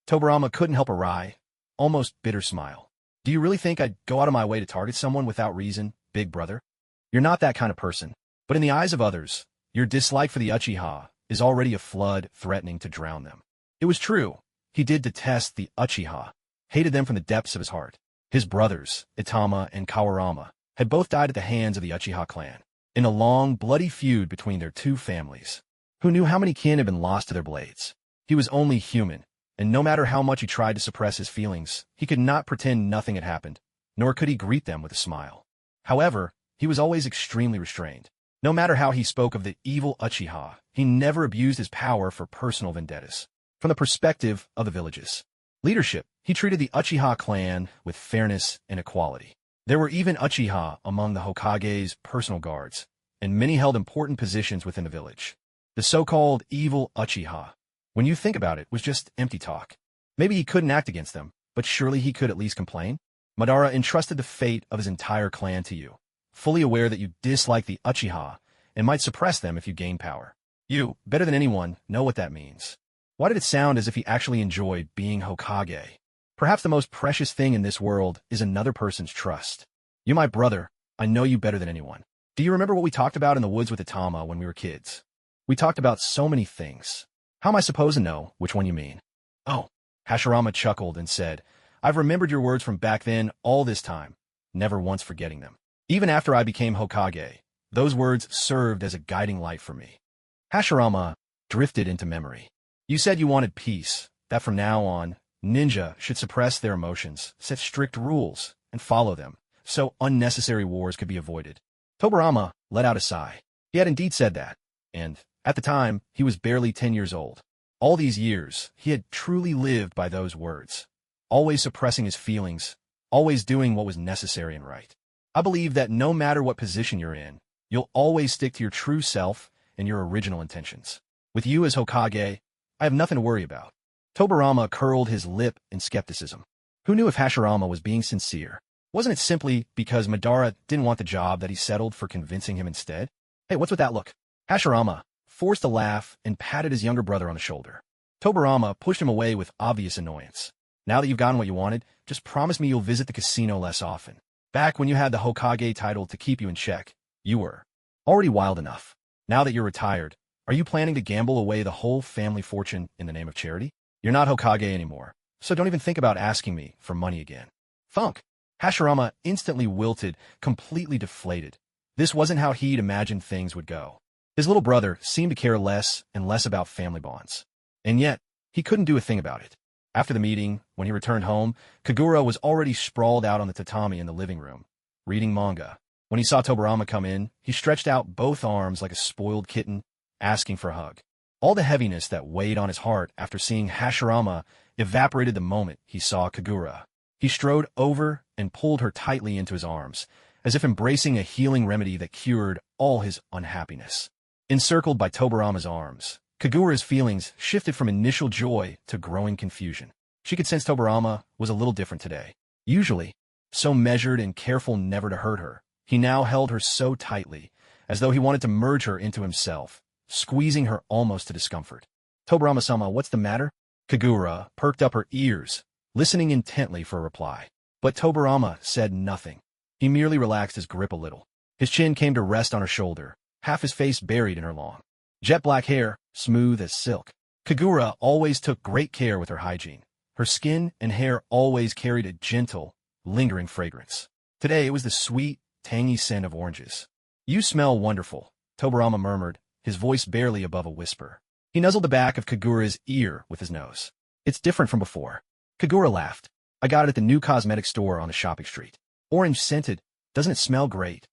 Tobirama couldn't help a wry, almost bitter smile. Do you really think I'd go out of my way to target someone without reason, big brother? You're not that kind of person. But in the eyes of others, your dislike for the Uchiha is already a flood threatening to drown them. It was true. He did detest the Uchiha, hated them from the depths of his heart. His brothers, Itama and Kawurama, had both died at the hands of the Uchiha clan, in a long, bloody feud between their two families. Who knew how many kin had been lost to their blades? He was only human, and no matter how much he tried to suppress his feelings, he could not pretend nothing had happened, nor could he greet them with a smile. However, he was always extremely restrained. No matter how he spoke of the evil Uchiha, he never abused his power for personal vendettas. From the perspective of the village's leadership, he treated the Uchiha clan with fairness and equality. There were even Uchiha among the Hokage's personal guards, and many held important positions within the village. The so-called evil Uchiha, when you think about it, was just empty talk. Maybe he couldn't act against them, but surely he could at least complain? Madara entrusted the fate of his entire clan to you, fully aware that you dislike the Uchiha and might suppress them if you gain power. You, better than anyone, know what that means. Why did it sound as if he actually enjoyed being Hokage? Perhaps the most precious thing in this world is another person's trust. You, my brother, I know you better than anyone. Do you remember what we talked about in the woods with Itama when we were kids? We talked about so many things. How am I supposed to know which one you mean? Oh, Hashirama chuckled and said, I've remembered your words from back then all this time, never once forgetting them. Even after I became Hokage, those words served as a guiding light for me. Hashirama drifted into memory. You said you wanted peace, that from now on, ninja should suppress their emotions, set strict rules, and follow them, so unnecessary wars could be avoided. Tobirama let out a sigh. He had indeed said that, and, at the time, he was barely 10 years old. All these years, he had truly lived by those words, always suppressing his feelings, always doing what was necessary and right. I believe that no matter what position you're in, you'll always stick to your true self and your original intentions. With you as Hokage, I have nothing to worry about. Tobirama curled his lip in skepticism. Who knew if Hashirama was being sincere? Wasn't it simply because Madara didn't want the job that he settled for convincing him instead? Hey, what's with that look? Hashirama forced a laugh and patted his younger brother on the shoulder. Tobirama pushed him away with obvious annoyance. Now that you've gotten what you wanted, just promise me you'll visit the casino less often. Back when you had the Hokage title to keep you in check, you were already wild enough. Now that you're retired, are you planning to gamble away the whole family fortune in the name of charity? You're not Hokage anymore, so don't even think about asking me for money again. Thunk! Hashirama instantly wilted, completely deflated. This wasn't how he'd imagined things would go. His little brother seemed to care less and less about family bonds. And yet, he couldn't do a thing about it. After the meeting, when he returned home, Kagura was already sprawled out on the tatami in the living room, reading manga. When he saw Tobirama come in, he stretched out both arms like a spoiled kitten, asking for a hug. All the heaviness that weighed on his heart after seeing Hashirama evaporated the moment he saw Kagura. He strode over and pulled her tightly into his arms, as if embracing a healing remedy that cured all his unhappiness. Encircled by Tobirama's arms, Kagura's feelings shifted from initial joy to growing confusion. She could sense Tobirama was a little different today. Usually, so measured and careful never to hurt her, he now held her so tightly, as though he wanted to merge her into himself, squeezing her almost to discomfort. Tobirama-sama, what's the matter? Kagura perked up her ears, listening intently for a reply. But Tobirama said nothing. He merely relaxed his grip a little. His chin came to rest on her shoulder, half his face buried in her long, jet-black hair, smooth as silk. Kagura always took great care with her hygiene. Her skin and hair always carried a gentle, lingering fragrance. Today it was the sweet, tangy scent of oranges. You smell wonderful, Tobirama murmured, his voice barely above a whisper. He nuzzled the back of Kagura's ear with his nose. It's different from before. Kagura laughed. I got it at the new cosmetic store on the shopping street. Orange-scented. Doesn't it smell great?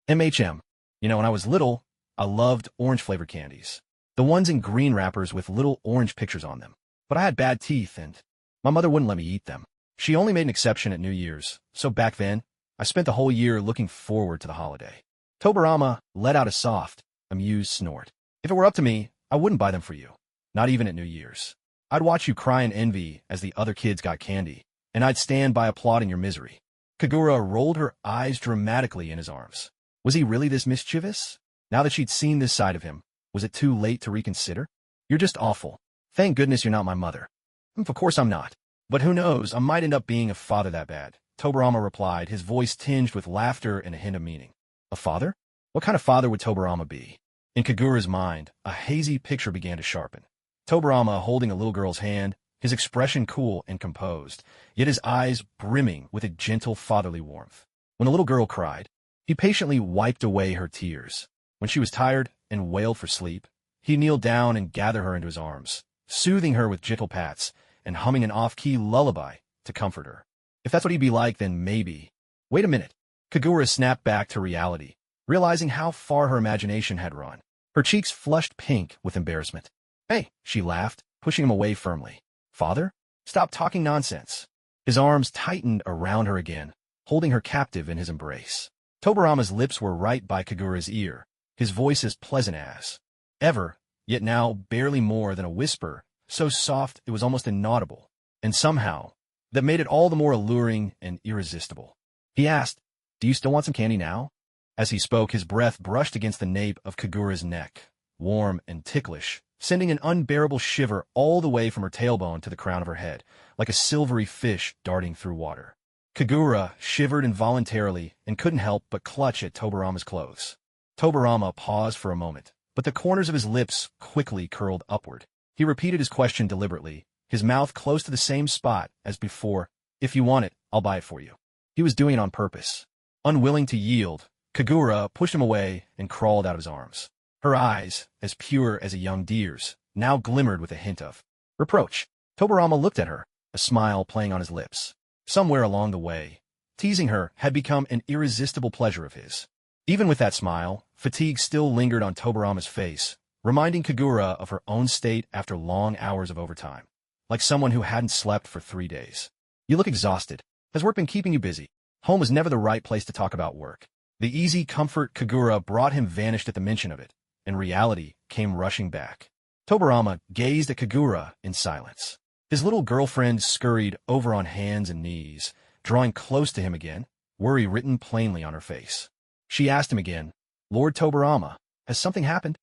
MHM. You know, when I was little, I loved orange-flavored candies. The ones in green wrappers with little orange pictures on them. But I had bad teeth, and my mother wouldn't let me eat them. She only made an exception at New Year's, so back then, I spent the whole year looking forward to the holiday. Tobirama let out a soft, amused snort. If it were up to me, I wouldn't buy them for you. Not even at New Year's. I'd watch you cry in envy as the other kids got candy, and I'd stand by applauding your misery. Kagura rolled her eyes dramatically in his arms. Was he really this mischievous? Now that she'd seen this side of him, was it too late to reconsider? You're just awful. Thank goodness you're not my mother. Of course I'm not. But who knows, I might end up being a father that bad. Tobirama replied, his voice tinged with laughter and a hint of meaning. A father? What kind of father would Tobirama be? In Kagura's mind, a hazy picture began to sharpen. Tobirama holding a little girl's hand, his expression cool and composed, yet his eyes brimming with a gentle fatherly warmth. When the little girl cried, he patiently wiped away her tears. When she was tired and wailed for sleep, he kneeled down and gathered her into his arms, soothing her with gentle pats and humming an off-key lullaby to comfort her. If that's what he'd be like, then maybe. Wait a minute. Kagura snapped back to reality, realizing how far her imagination had run. Her cheeks flushed pink with embarrassment. Hey, she laughed, pushing him away firmly. Father? Stop talking nonsense. His arms tightened around her again, holding her captive in his embrace. Tobirama's lips were right by Kagura's ear, his voice as pleasant as ever, yet now barely more than a whisper, so soft it was almost inaudible, and somehow that made it all the more alluring and irresistible. He asked, "Do you still want some candy now?" As he spoke, his breath brushed against the nape of Kagura's neck, warm and ticklish, sending an unbearable shiver all the way from her tailbone to the crown of her head, like a silvery fish darting through water. Kagura shivered involuntarily and couldn't help but clutch at Tobarama's clothes. Tobarama paused for a moment, but the corners of his lips quickly curled upward. He repeated his question deliberately, his mouth close to the same spot as before. "If you want it, I'll buy it for you." He was doing it on purpose. Unwilling to yield, Kagura pushed him away and crawled out of his arms. Her eyes, as pure as a young deer's, now glimmered with a hint of reproach. Tobarama looked at her, a smile playing on his lips. Somewhere along the way, teasing her had become an irresistible pleasure of his. Even with that smile, fatigue still lingered on Tobarama's face, reminding Kagura of her own state after long hours of overtime, like someone who hadn't slept for 3 days. "You look exhausted. Has work been keeping you busy?" Home was never the right place to talk about work. The easy comfort Kagura brought him vanished at the mention of it, and reality came rushing back. Tobarama gazed at Kagura in silence. His little girlfriend scurried over on hands and knees, drawing close to him again, worry written plainly on her face. She asked him again, "Lord Tobarama, has something happened?"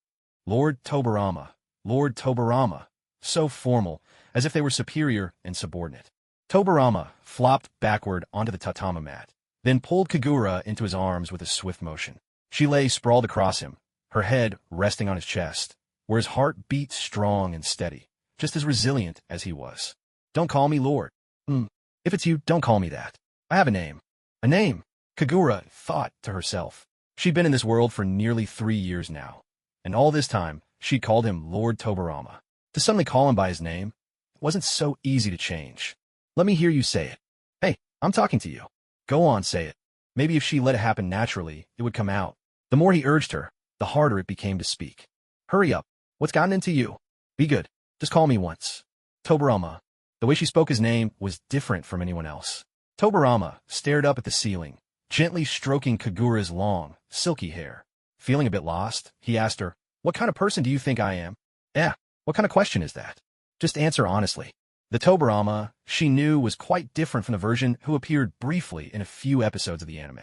Lord Tobarama, Lord Tobarama, so formal, as if they were superior and subordinate. Tobarama flopped backward onto the tatami mat, then pulled Kagura into his arms with a swift motion. She lay sprawled across him, her head resting on his chest, where his heart beat strong and steady, just as resilient as he was. "Don't call me Lord. If it's you, don't call me that. I have a name." A name, Kagura thought to herself. She'd been in this world for nearly 3 years now, and all this time she'd called him Lord Tobarama. To suddenly call him by his name, it wasn't so easy to change. "Let me hear you say it." "Hey, I'm talking to you. Go on, say it." Maybe if she let it happen naturally, it would come out. The more he urged her, the harder it became to speak. "Hurry up. What's gotten into you? Be good. Just call me once." Tobarama. The way she spoke his name was different from anyone else. Tobarama stared up at the ceiling, gently stroking Kagura's long, silky hair. Feeling a bit lost, he asked her, "What kind of person do you think I am?" What kind of question is that? Just answer honestly." The Tobarama she knew was quite different from the version who appeared briefly in a few episodes of the anime.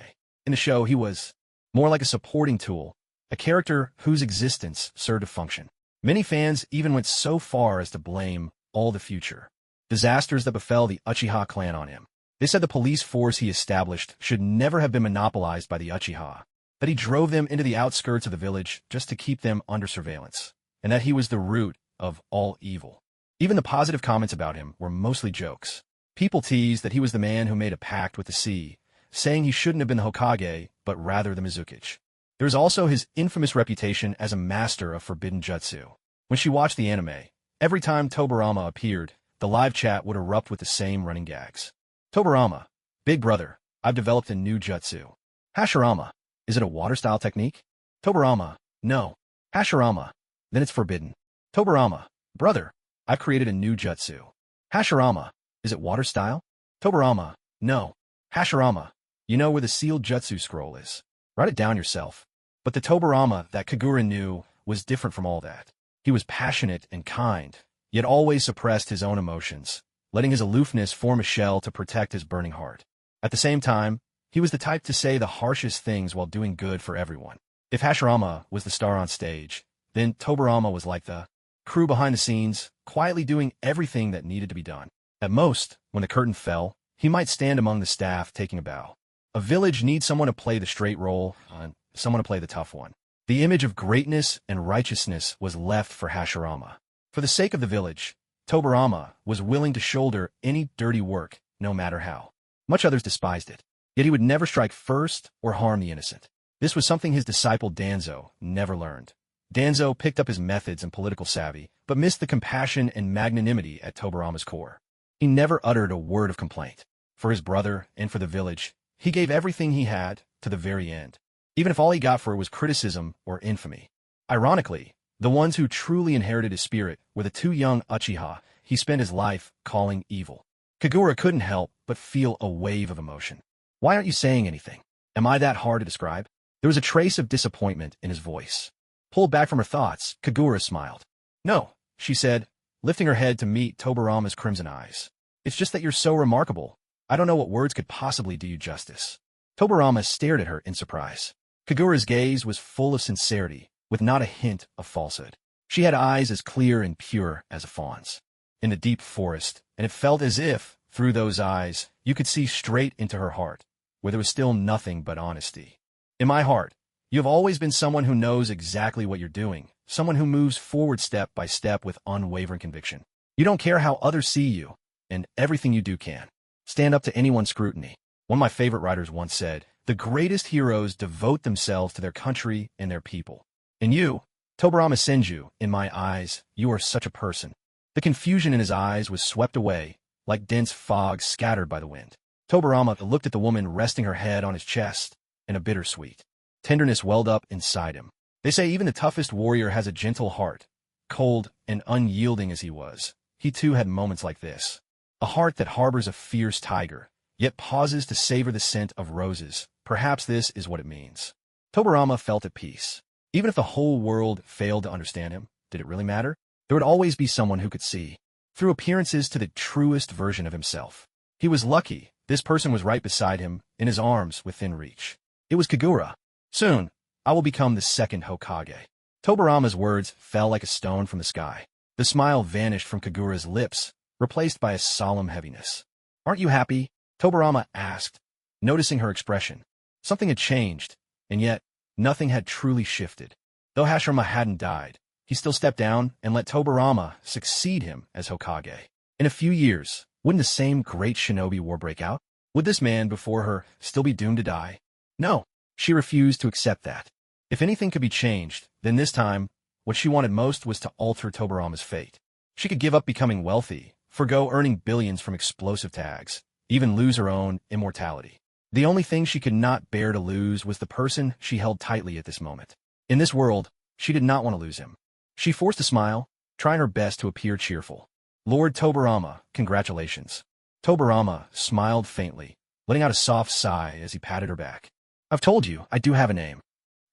In the show, he was more like a supporting tool, a character whose existence served a function. Many fans even went so far as to blame all the future disasters that befell the Uchiha clan on him. They said the police force he established should never have been monopolized by the Uchiha, that he drove them into the outskirts of the village just to keep them under surveillance, and that he was the root of all evil. Even the positive comments about him were mostly jokes. People teased that he was the man who made a pact with the sea, saying he shouldn't have been the Hokage, but rather the Mizukage. There was also his infamous reputation as a master of forbidden jutsu. When she watched the anime, every time Tobarama appeared, the live chat would erupt with the same running gags. "Tobarama, big brother, I've developed a new jutsu." "Hashirama, is it a water-style technique?" "Tobarama, no." "Hashirama, then it's forbidden." "Tobarama, brother, I've created a new jutsu." "Hashirama, is it water-style?" "Tobarama, no." "Hashirama, you know where the sealed jutsu scroll is. Write it down yourself." But the Tobarama that Kagura knew was different from all that. He was passionate and kind, yet always suppressed his own emotions, letting his aloofness form a shell to protect his burning heart. At the same time, he was the type to say the harshest things while doing good for everyone. If Hashirama was the star on stage, then Tobarama was like the crew behind the scenes, quietly doing everything that needed to be done. At most, when the curtain fell, he might stand among the staff taking a bow. A village needs someone to play the straight role, and someone to play the tough one. The image of greatness and righteousness was left for Hashirama. For the sake of the village, Tobarama was willing to shoulder any dirty work, no matter how much others despised it. Yet he would never strike first or harm the innocent. This was something his disciple Danzo never learned. Danzo picked up his methods and political savvy, but missed the compassion and magnanimity at Tobarama's core. He never uttered a word of complaint. For his brother and for the village, he gave everything he had to the very end, even if all he got for it was criticism or infamy. Ironically, the ones who truly inherited his spirit were the 2 young Uchiha he spent his life calling evil. Kagura couldn't help but feel a wave of emotion. "Why aren't you saying anything? Am I that hard to describe?" There was a trace of disappointment in his voice. Pulled back from her thoughts, Kagura smiled. "No," she said, lifting her head to meet Tobarama's crimson eyes. "It's just that you're so remarkable. I don't know what words could possibly do you justice." Tobarama stared at her in surprise. Kagura's gaze was full of sincerity, with not a hint of falsehood. She had eyes as clear and pure as a fawn's. In the deep forest, and it felt as if, through those eyes, you could see straight into her heart, where there was still nothing but honesty. "In my heart, you have always been someone who knows exactly what you're doing, someone who moves forward step by step with unwavering conviction. You don't care how others see you, and everything you do can stand up to anyone's scrutiny." One of my favorite writers once said, "The greatest heroes devote themselves to their country and their people. And you, Tobarama Senju, in my eyes, you are such a person." The confusion in his eyes was swept away, like dense fog scattered by the wind. Tobarama looked at the woman resting her head on his chest, and a bittersweet tenderness welled up inside him. They say even the toughest warrior has a gentle heart. Cold and unyielding as he was, he too had moments like this. A heart that harbors a fierce tiger, yet pauses to savor the scent of roses. Perhaps this is what it means. Tobarama felt at peace. Even if the whole world failed to understand him, did it really matter? There would always be someone who could see through appearances to the truest version of himself. He was lucky. This person was right beside him, in his arms within reach. It was Kagura. "Soon, I will become the second Hokage." Tobarama's words fell like a stone from the sky. The smile vanished from Kagura's lips, replaced by a solemn heaviness. "Aren't you happy?" Tobarama asked, noticing her expression. Something had changed, and yet nothing had truly shifted. Though Hashirama hadn't died, he still stepped down and let Tobarama succeed him as Hokage. In a few years, wouldn't the same great shinobi war break out? Would this man before her still be doomed to die? No, she refused to accept that. If anything could be changed, then this time, what she wanted most was to alter Tobarama's fate. She could give up becoming wealthy, forgo earning billions from explosive tags, even lose her own immortality. The only thing she could not bear to lose was the person she held tightly at this moment. In this world, she did not want to lose him. She forced a smile, trying her best to appear cheerful. "Lord Tobarama, congratulations." Tobarama smiled faintly, letting out a soft sigh as he patted her back. "I've told you, I do have a name."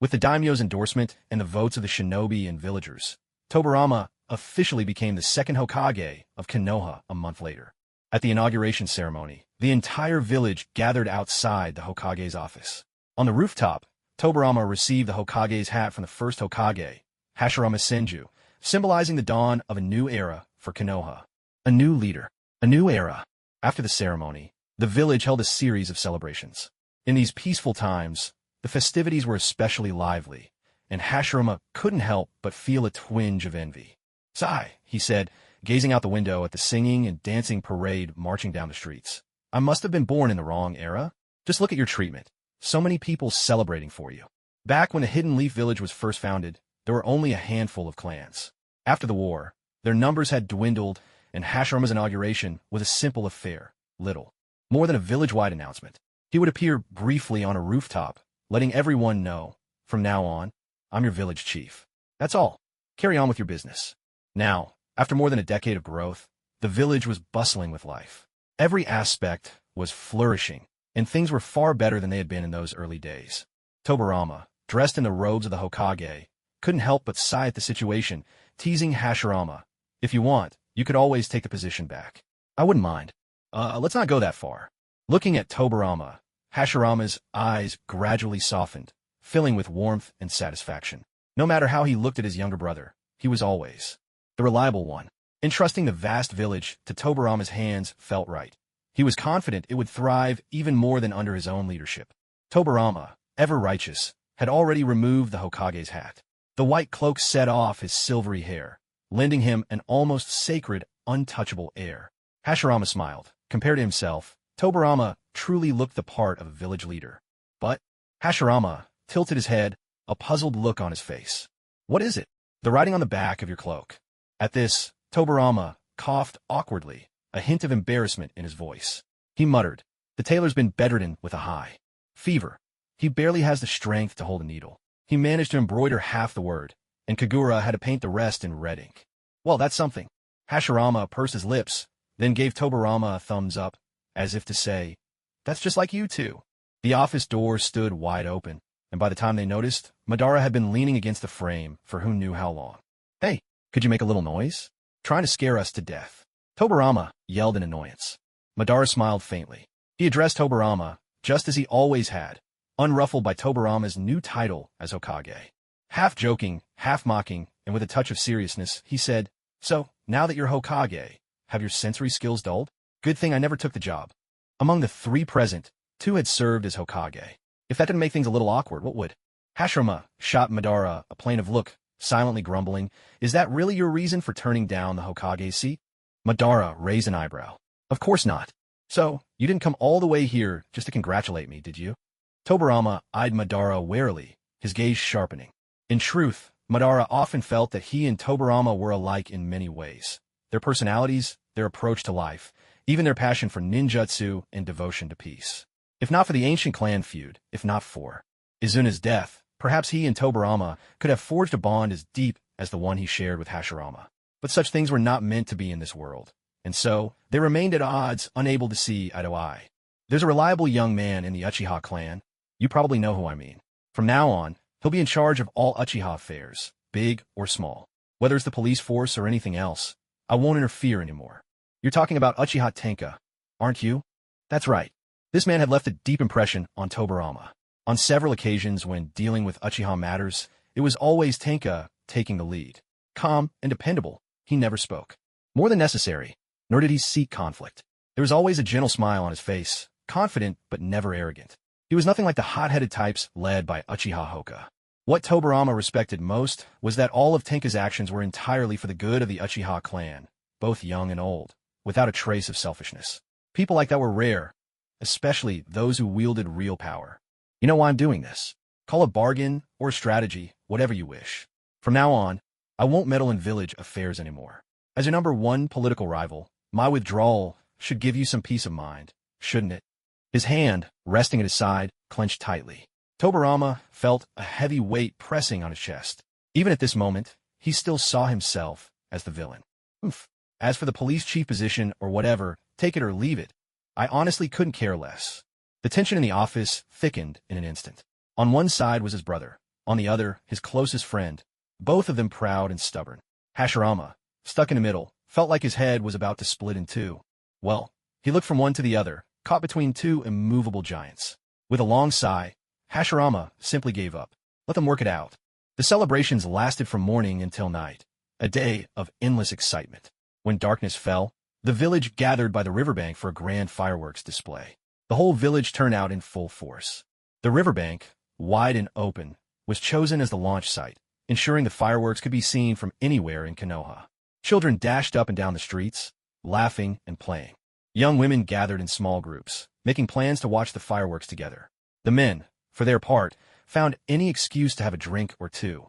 With the daimyo's endorsement and the votes of the shinobi and villagers, Tobarama officially became the second Hokage of Konoha a month later. At the inauguration ceremony, the entire village gathered outside the Hokage's office. On the rooftop, Tobarama received the Hokage's hat from the first Hokage, Hashirama Senju, symbolizing the dawn of a new era for Konoha. A new leader, a new era. After the ceremony, the village held a series of celebrations. In these peaceful times, the festivities were especially lively, and Hashirama couldn't help but feel a twinge of envy. "Sigh," he said, gazing out the window at the singing and dancing parade marching down the streets. "I must have been born in the wrong era. Just look at your treatment. So many people celebrating for you." Back when the Hidden Leaf Village was first founded, there were only a handful of clans. After the war, their numbers had dwindled, and Hashirama's inauguration was a simple affair, little more than a village-wide announcement. He would appear briefly on a rooftop, letting everyone know, "From now on, I'm your village chief. That's all. Carry on with your business." Now, after more than a decade of growth, the village was bustling with life. Every aspect was flourishing, and things were far better than they had been in those early days. Tobarama, dressed in the robes of the Hokage, couldn't help but sigh at the situation, teasing Hashirama. "If you want, you could always take the position back. I wouldn't mind. Let's not go that far." Looking at Tobarama, Hashirama's eyes gradually softened, filling with warmth and satisfaction. No matter how he looked at his younger brother, he was always the reliable one. Entrusting the vast village to Tobarama's hands felt right. He was confident it would thrive even more than under his own leadership. Tobarama, ever righteous, had already removed the Hokage's hat. The white cloak set off his silvery hair, lending him an almost sacred, untouchable air. Hashirama smiled. Compared to himself, Tobarama truly looked the part of a village leader. But Hashirama tilted his head, a puzzled look on his face. "What is it?" "The writing on the back of your cloak." At this, Tobarama coughed awkwardly, a hint of embarrassment in his voice. He muttered, "The tailor's been bedridden with a high fever. He barely has the strength to hold a needle." He managed to embroider half the word, and Kagura had to paint the rest in red ink. "Well, that's something." Hashirama pursed his lips, then gave Tobarama a thumbs up, as if to say, "That's just like you two." The office door stood wide open, and by the time they noticed, Madara had been leaning against the frame for who knew how long. "Hey, could you make a little noise? Trying to scare us to death." Tobarama yelled in annoyance. Madara smiled faintly. He addressed Tobarama, just as he always had, unruffled by Tobarama's new title as Hokage. Half joking, half mocking, and with a touch of seriousness, he said, "So, now that you're Hokage, have your sensory skills dulled? Good thing I never took the job." Among the three present, two had served as Hokage. If that didn't make things a little awkward, what would? Hashirama shot Madara a plaintive look, silently grumbling, "Is that really your reason for turning down the Hokage seat?" Madara raised an eyebrow. "Of course not. So, you didn't come all the way here just to congratulate me, did you?" Tobarama eyed Madara warily, his gaze sharpening. In truth, Madara often felt that he and Tobarama were alike in many ways. Their personalities, their approach to life, even their passion for ninjutsu and devotion to peace. If not for the ancient clan feud, if not for Izuna's death, perhaps he and Tobarama could have forged a bond as deep as the one he shared with Hashirama. But such things were not meant to be in this world, and so they remained at odds, unable to see eye to eye. There's a reliable young man in the Uchiha clan. You probably know who I mean. From now on, he'll be in charge of all Uchiha affairs, big or small. Whether it's the police force or anything else, I won't interfere anymore. You're talking about Uchiha Tenka, aren't you? That's right. This man had left a deep impression on Tobarama. On several occasions when dealing with Uchiha matters, it was always Tenka taking the lead. Calm and dependable, he never spoke more than necessary, nor did he seek conflict. There was always a gentle smile on his face, confident but never arrogant. He was nothing like the hot-headed types led by Uchiha Hoka. What Tobarama respected most was that all of Tenka's actions were entirely for the good of the Uchiha clan, both young and old, without a trace of selfishness. People like that were rare, especially those who wielded real power. You know why I'm doing this. Call a bargain or a strategy, whatever you wish. From now on, I won't meddle in village affairs anymore. As your number one political rival, my withdrawal should give you some peace of mind, shouldn't it? His hand, resting at his side, clenched tightly. Tobarama felt a heavy weight pressing on his chest. Even at this moment, he still saw himself as the villain. Oof. As for the police chief position or whatever, take it or leave it, I honestly couldn't care less. The tension in the office thickened in an instant. On one side was his brother, on the other, his closest friend, both of them proud and stubborn. Hashirama, stuck in the middle, felt like his head was about to split in two. Well, he looked from one to the other, caught between two immovable giants. With a long sigh, Hashirama simply gave up. Let them work it out. The celebrations lasted from morning until night, a day of endless excitement. When darkness fell, the village gathered by the riverbank for a grand fireworks display. The whole village turned out in full force. The riverbank, wide and open, was chosen as the launch site, ensuring the fireworks could be seen from anywhere in Konoha. Children dashed up and down the streets, laughing and playing. Young women gathered in small groups, making plans to watch the fireworks together. The men, for their part, found any excuse to have a drink or two.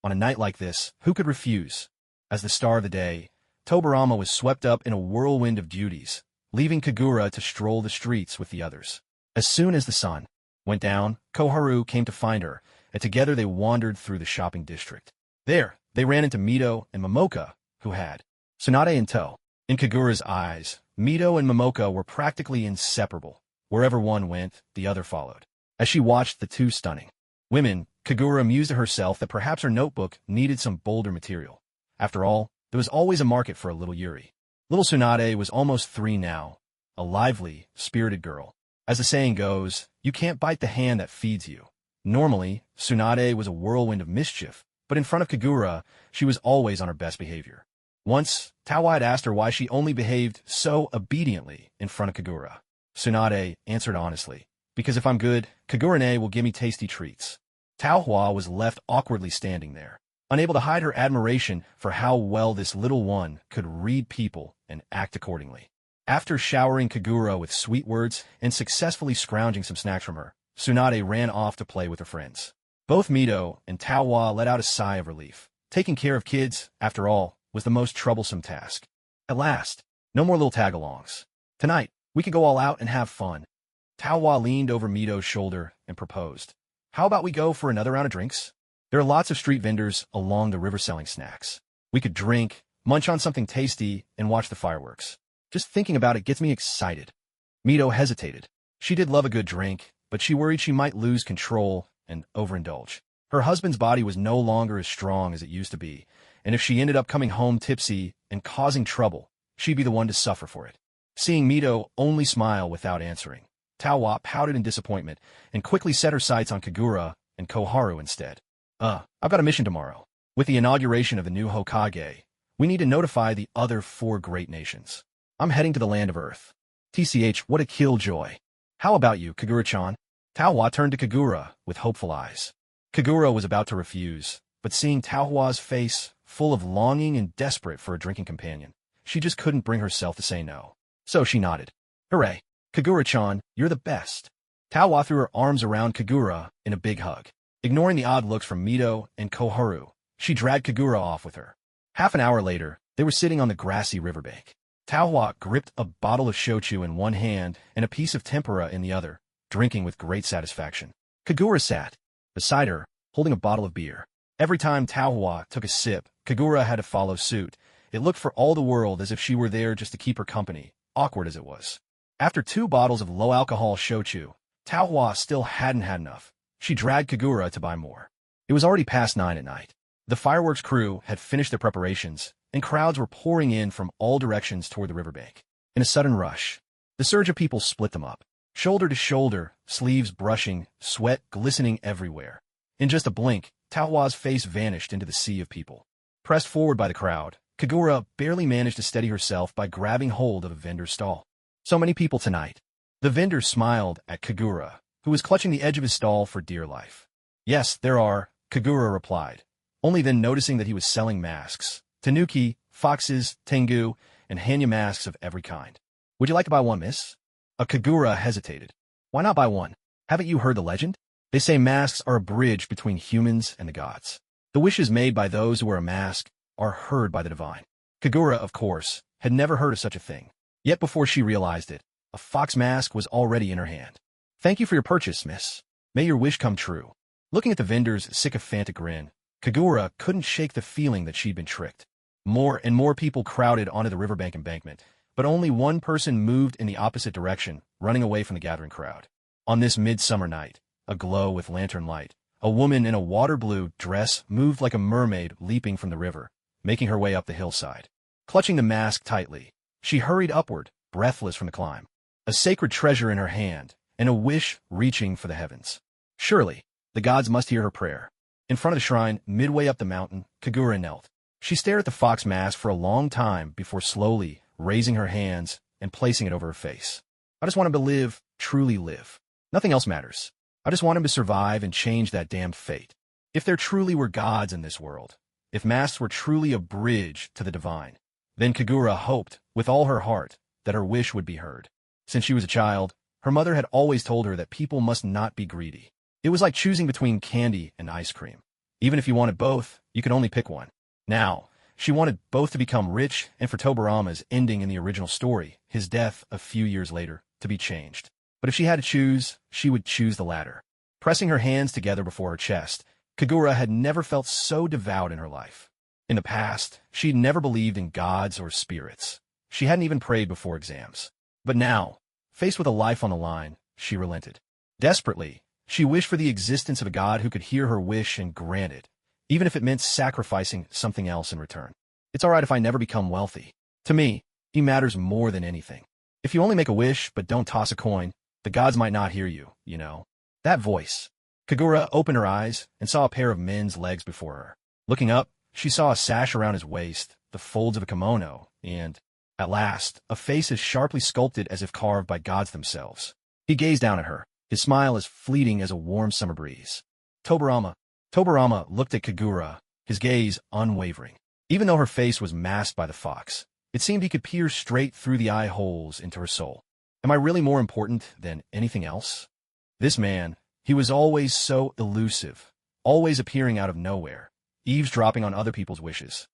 On a night like this, who could refuse? As the star of the day, Tobarama was swept up in a whirlwind of duties, leaving Kagura to stroll the streets with the others. As soon as the sun went down, Koharu came to find her, and together they wandered through the shopping district. There, they ran into Mito and Momoka, who had Tsunade in tow. In Kagura's eyes, Mito and Momoka were practically inseparable. Wherever one went, the other followed. As she watched the two stunning women, Kagura mused to herself that perhaps her notebook needed some bolder material. After all, there was always a market for a little Yuri. Little Tsunade was almost 3 now, a lively, spirited girl. As the saying goes, you can't bite the hand that feeds you. Normally, Tsunade was a whirlwind of mischief, but in front of Kagura, she was always on her best behavior. Once, Tawa had asked her why she only behaved so obediently in front of Kagura. Tsunade answered honestly, because if I'm good, Kagura-ne will give me tasty treats. Taohua was left awkwardly standing there, unable to hide her admiration for how well this little one could read people and act accordingly. After showering Kagura with sweet words and successfully scrounging some snacks from her, Tsunade ran off to play with her friends. Both Mito and Taohua let out a sigh of relief. Taking care of kids, after all, was the most troublesome task. At last, no more little tag-alongs. Tonight, we can go all out and have fun. Taohua leaned over Mito's shoulder and proposed. How about we go for another round of drinks? There are lots of street vendors along the river selling snacks. We could drink, munch on something tasty, and watch the fireworks. Just thinking about it gets me excited. Mito hesitated. She did love a good drink, but she worried she might lose control and overindulge. Her husband's body was no longer as strong as it used to be, and if she ended up coming home tipsy and causing trouble, she'd be the one to suffer for it. Seeing Mito only smile without answering, Tawa pouted in disappointment and quickly set her sights on Kagura and Koharu instead. I've got a mission tomorrow. With the inauguration of the new Hokage, we need to notify the other 4 great nations. I'm heading to the land of Earth. TCH, what a killjoy. How about you, Kagura-chan? Tawa turned to Kagura with hopeful eyes. Kagura was about to refuse, but seeing Tawa's face, full of longing and desperate for a drinking companion, she just couldn't bring herself to say no. So she nodded. Hooray! Kagura-chan, you're the best. Tawa threw her arms around Kagura in a big hug. Ignoring the odd looks from Mito and Koharu, she dragged Kagura off with her. Half an hour later, they were sitting on the grassy riverbank. Tawa gripped a bottle of shochu in one hand and a piece of tempura in the other, drinking with great satisfaction. Kagura sat beside her, holding a bottle of beer. Every time Tawa took a sip, Kagura had to follow suit. It looked for all the world as if she were there just to keep her company, awkward as it was. After 2 bottles of low-alcohol shochu, Tawa still hadn't had enough. She dragged Kagura to buy more. It was already past 9 at night. The fireworks crew had finished their preparations, and crowds were pouring in from all directions toward the riverbank. In a sudden rush, the surge of people split them up. Shoulder to shoulder, sleeves brushing, sweat glistening everywhere. In just a blink, Tawa's face vanished into the sea of people. Pressed forward by the crowd, Kagura barely managed to steady herself by grabbing hold of a vendor's stall. So many people tonight. The vendor smiled at Kagura, who was clutching the edge of his stall for dear life. Yes, there are, Kagura replied, only then noticing that he was selling masks. Tanuki, foxes, tengu, and hanya masks of every kind. Would you like to buy one, miss? Kagura hesitated. Why not buy one? Haven't you heard the legend? They say masks are a bridge between humans and the gods. The wishes made by those who wear a mask are heard by the divine. Kagura, of course, had never heard of such a thing. Yet before she realized it, a fox mask was already in her hand. Thank you for your purchase, miss. May your wish come true. Looking at the vendor's sycophantic grin, Kagura couldn't shake the feeling that she'd been tricked. More and more people crowded onto the riverbank embankment, but only one person moved in the opposite direction, running away from the gathering crowd. On this midsummer night, aglow with lantern light, a woman in a water-blue dress moved like a mermaid leaping from the river, making her way up the hillside. Clutching the mask tightly, she hurried upward, breathless from the climb, a sacred treasure in her hand, and a wish reaching for the heavens. Surely, the gods must hear her prayer. In front of the shrine, midway up the mountain, Kagura knelt. She stared at the fox mask for a long time before slowly raising her hands and placing it over her face. I just want him to live, truly live. Nothing else matters. I just want him to survive and change that damned fate. If there truly were gods in this world, if masks were truly a bridge to the divine, then Kagura hoped, with all her heart, that her wish would be heard. Since she was a child, her mother had always told her that people must not be greedy. It was like choosing between candy and ice cream. Even if you wanted both, you could only pick one. Now, she wanted both to become rich and for Tobarama's ending in the original story, his death a few years later, to be changed. But if she had to choose, she would choose the latter. Pressing her hands together before her chest, Kagura had never felt so devout in her life. In the past, she'd never believed in gods or spirits. She hadn't even prayed before exams. But now, faced with a life on the line, she relented. Desperately, she wished for the existence of a god who could hear her wish and grant it, even if it meant sacrificing something else in return. It's all right if I never become wealthy. To me, he matters more than anything. If you only make a wish but don't toss a coin, the gods might not hear you, you know. That voice. Kagura opened her eyes and saw a pair of men's legs before her. Looking up, she saw a sash around his waist, the folds of a kimono, and, at last, a face as sharply sculpted as if carved by gods themselves. He gazed down at her, his smile as fleeting as a warm summer breeze. Tobarama. Tobarama looked at Kagura, his gaze unwavering. Even though her face was masked by the fox, it seemed he could peer straight through the eye holes into her soul. Am I really more important than anything else? This man, he was always so elusive, always appearing out of nowhere, eavesdropping on other people's wishes.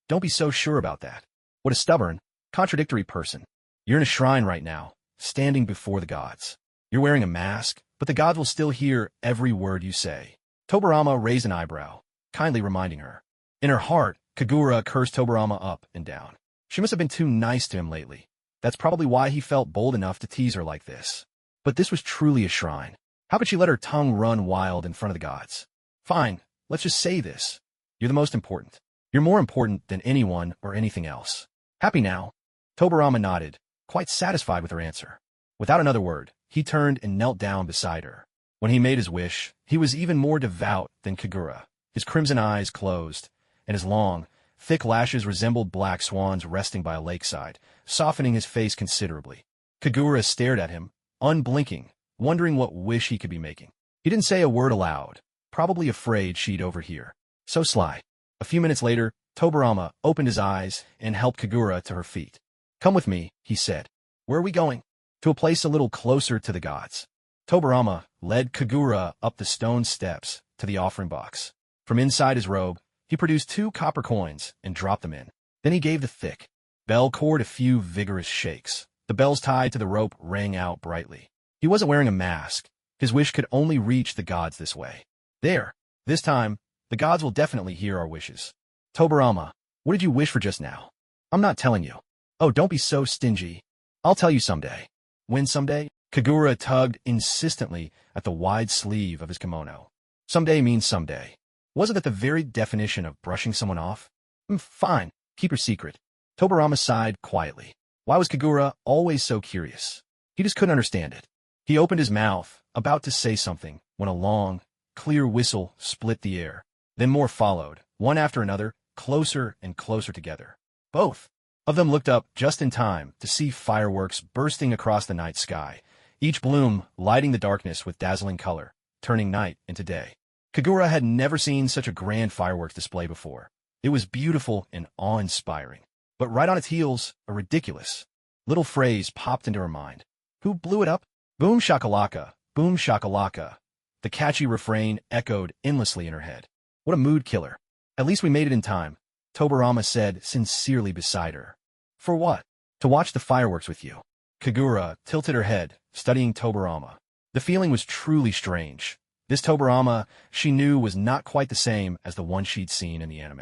Don't be so sure about that. What a stubborn, contradictory person. You're in a shrine right now, standing before the gods. You're wearing a mask, but the gods will still hear every word you say. Tobarama raised an eyebrow, kindly reminding her. In her heart, Kagura cursed Tobarama up and down. She must have been too nice to him lately. That's probably why he felt bold enough to tease her like this. But this was truly a shrine. How could she let her tongue run wild in front of the gods? Fine, let's just say this. You're the most important. You're more important than anyone or anything else. Happy now? Tobarama nodded, quite satisfied with her answer. Without another word, he turned and knelt down beside her. When he made his wish, he was even more devout than Kagura. His crimson eyes closed, and his long, thick lashes resembled black swans resting by a lakeside, softening his face considerably. Kagura stared at him, unblinking, wondering what wish he could be making. He didn't say a word aloud, probably afraid she'd overhear. So sly. A few minutes later, Tobarama opened his eyes and helped Kagura to her feet. Come with me, he said. Where are we going? To a place a little closer to the gods. Tobarama led Kagura up the stone steps to the offering box. From inside his robe, he produced 2 copper coins and dropped them in. Then he gave the thick bell cord a few vigorous shakes. The bells tied to the rope rang out brightly. He wasn't wearing a mask. His wish could only reach the gods this way. There. This time, the gods will definitely hear our wishes. Tobarama, what did you wish for just now? I'm not telling you. Oh, don't be so stingy. I'll tell you someday. When someday? Kagura tugged insistently at the wide sleeve of his kimono. Someday means someday. Wasn't that the very definition of brushing someone off? Fine, keep your secret. Tobarama sighed quietly. Why was Kagura always so curious? He just couldn't understand it. He opened his mouth, about to say something, when a long, clear whistle split the air. Then more followed, one after another, closer and closer together. Both of them looked up just in time to see fireworks bursting across the night sky, each bloom lighting the darkness with dazzling color, turning night into day. Kagura had never seen such a grand fireworks display before. It was beautiful and awe-inspiring. But right on its heels, a ridiculous little phrase popped into her mind. Who blew it up? Boom shakalaka, boom shakalaka. The catchy refrain echoed endlessly in her head. What a mood killer. At least we made it in time, Tobarama said sincerely beside her. For what? To watch the fireworks with you. Kagura tilted her head, studying Tobarama. The feeling was truly strange. This Tobarama, she knew, was not quite the same as the one she'd seen in the anime.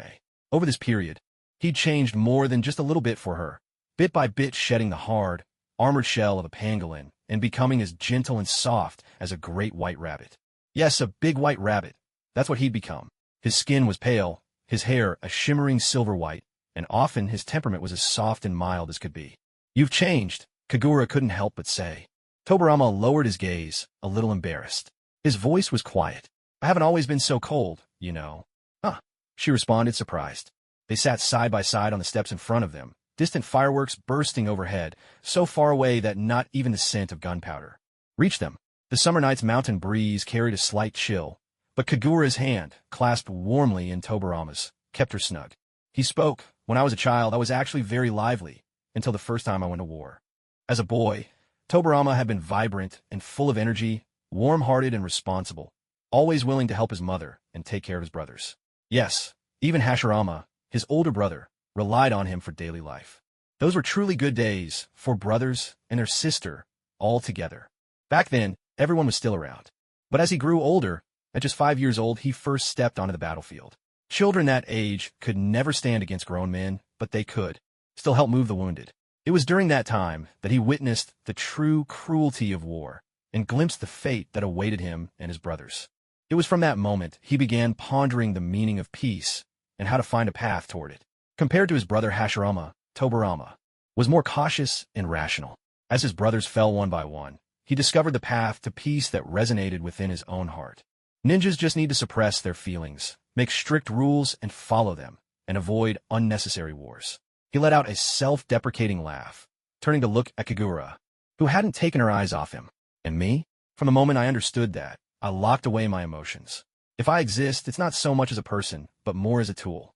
Over this period, he'd changed more than just a little bit for her, bit by bit shedding the hard, armored shell of a pangolin and becoming as gentle and soft as a great white rabbit. Yes, a big white rabbit. That's what he'd become. His skin was pale, his hair a shimmering silver white, and often his temperament was as soft and mild as could be. You've changed, Kagura couldn't help but say. Tobarama lowered his gaze, a little embarrassed. His voice was quiet. I haven't always been so cold, you know. Huh, she responded, surprised. They sat side by side on the steps in front of them, distant fireworks bursting overhead, so far away that not even the scent of gunpowder reached them. The summer night's mountain breeze carried a slight chill, but Kagura's hand, clasped warmly in Tobarama's, kept her snug. He spoke. When I was a child, I was actually very lively, until the first time I went to war. As a boy, Tobarama had been vibrant and full of energy, warm-hearted and responsible, always willing to help his mother and take care of his brothers. Yes, even Hashirama, his older brother, relied on him for daily life. Those were truly good days for brothers and their sister, all together. Back then, everyone was still around. But as he grew older, at just 5 years old, he first stepped onto the battlefield. Children that age could never stand against grown men, but they could still help move the wounded. It was during that time that he witnessed the true cruelty of war and glimpsed the fate that awaited him and his brothers. It was from that moment he began pondering the meaning of peace and how to find a path toward it. Compared to his brother Hashirama, Tobarama was more cautious and rational. As his brothers fell one by one, he discovered the path to peace that resonated within his own heart. Ninjas just need to suppress their feelings, make strict rules and follow them, and avoid unnecessary wars. He let out a self-deprecating laugh, turning to look at Kagura, who hadn't taken her eyes off him. And me? From the moment I understood that, I locked away my emotions. If I exist, it's not so much as a person, but more as a tool.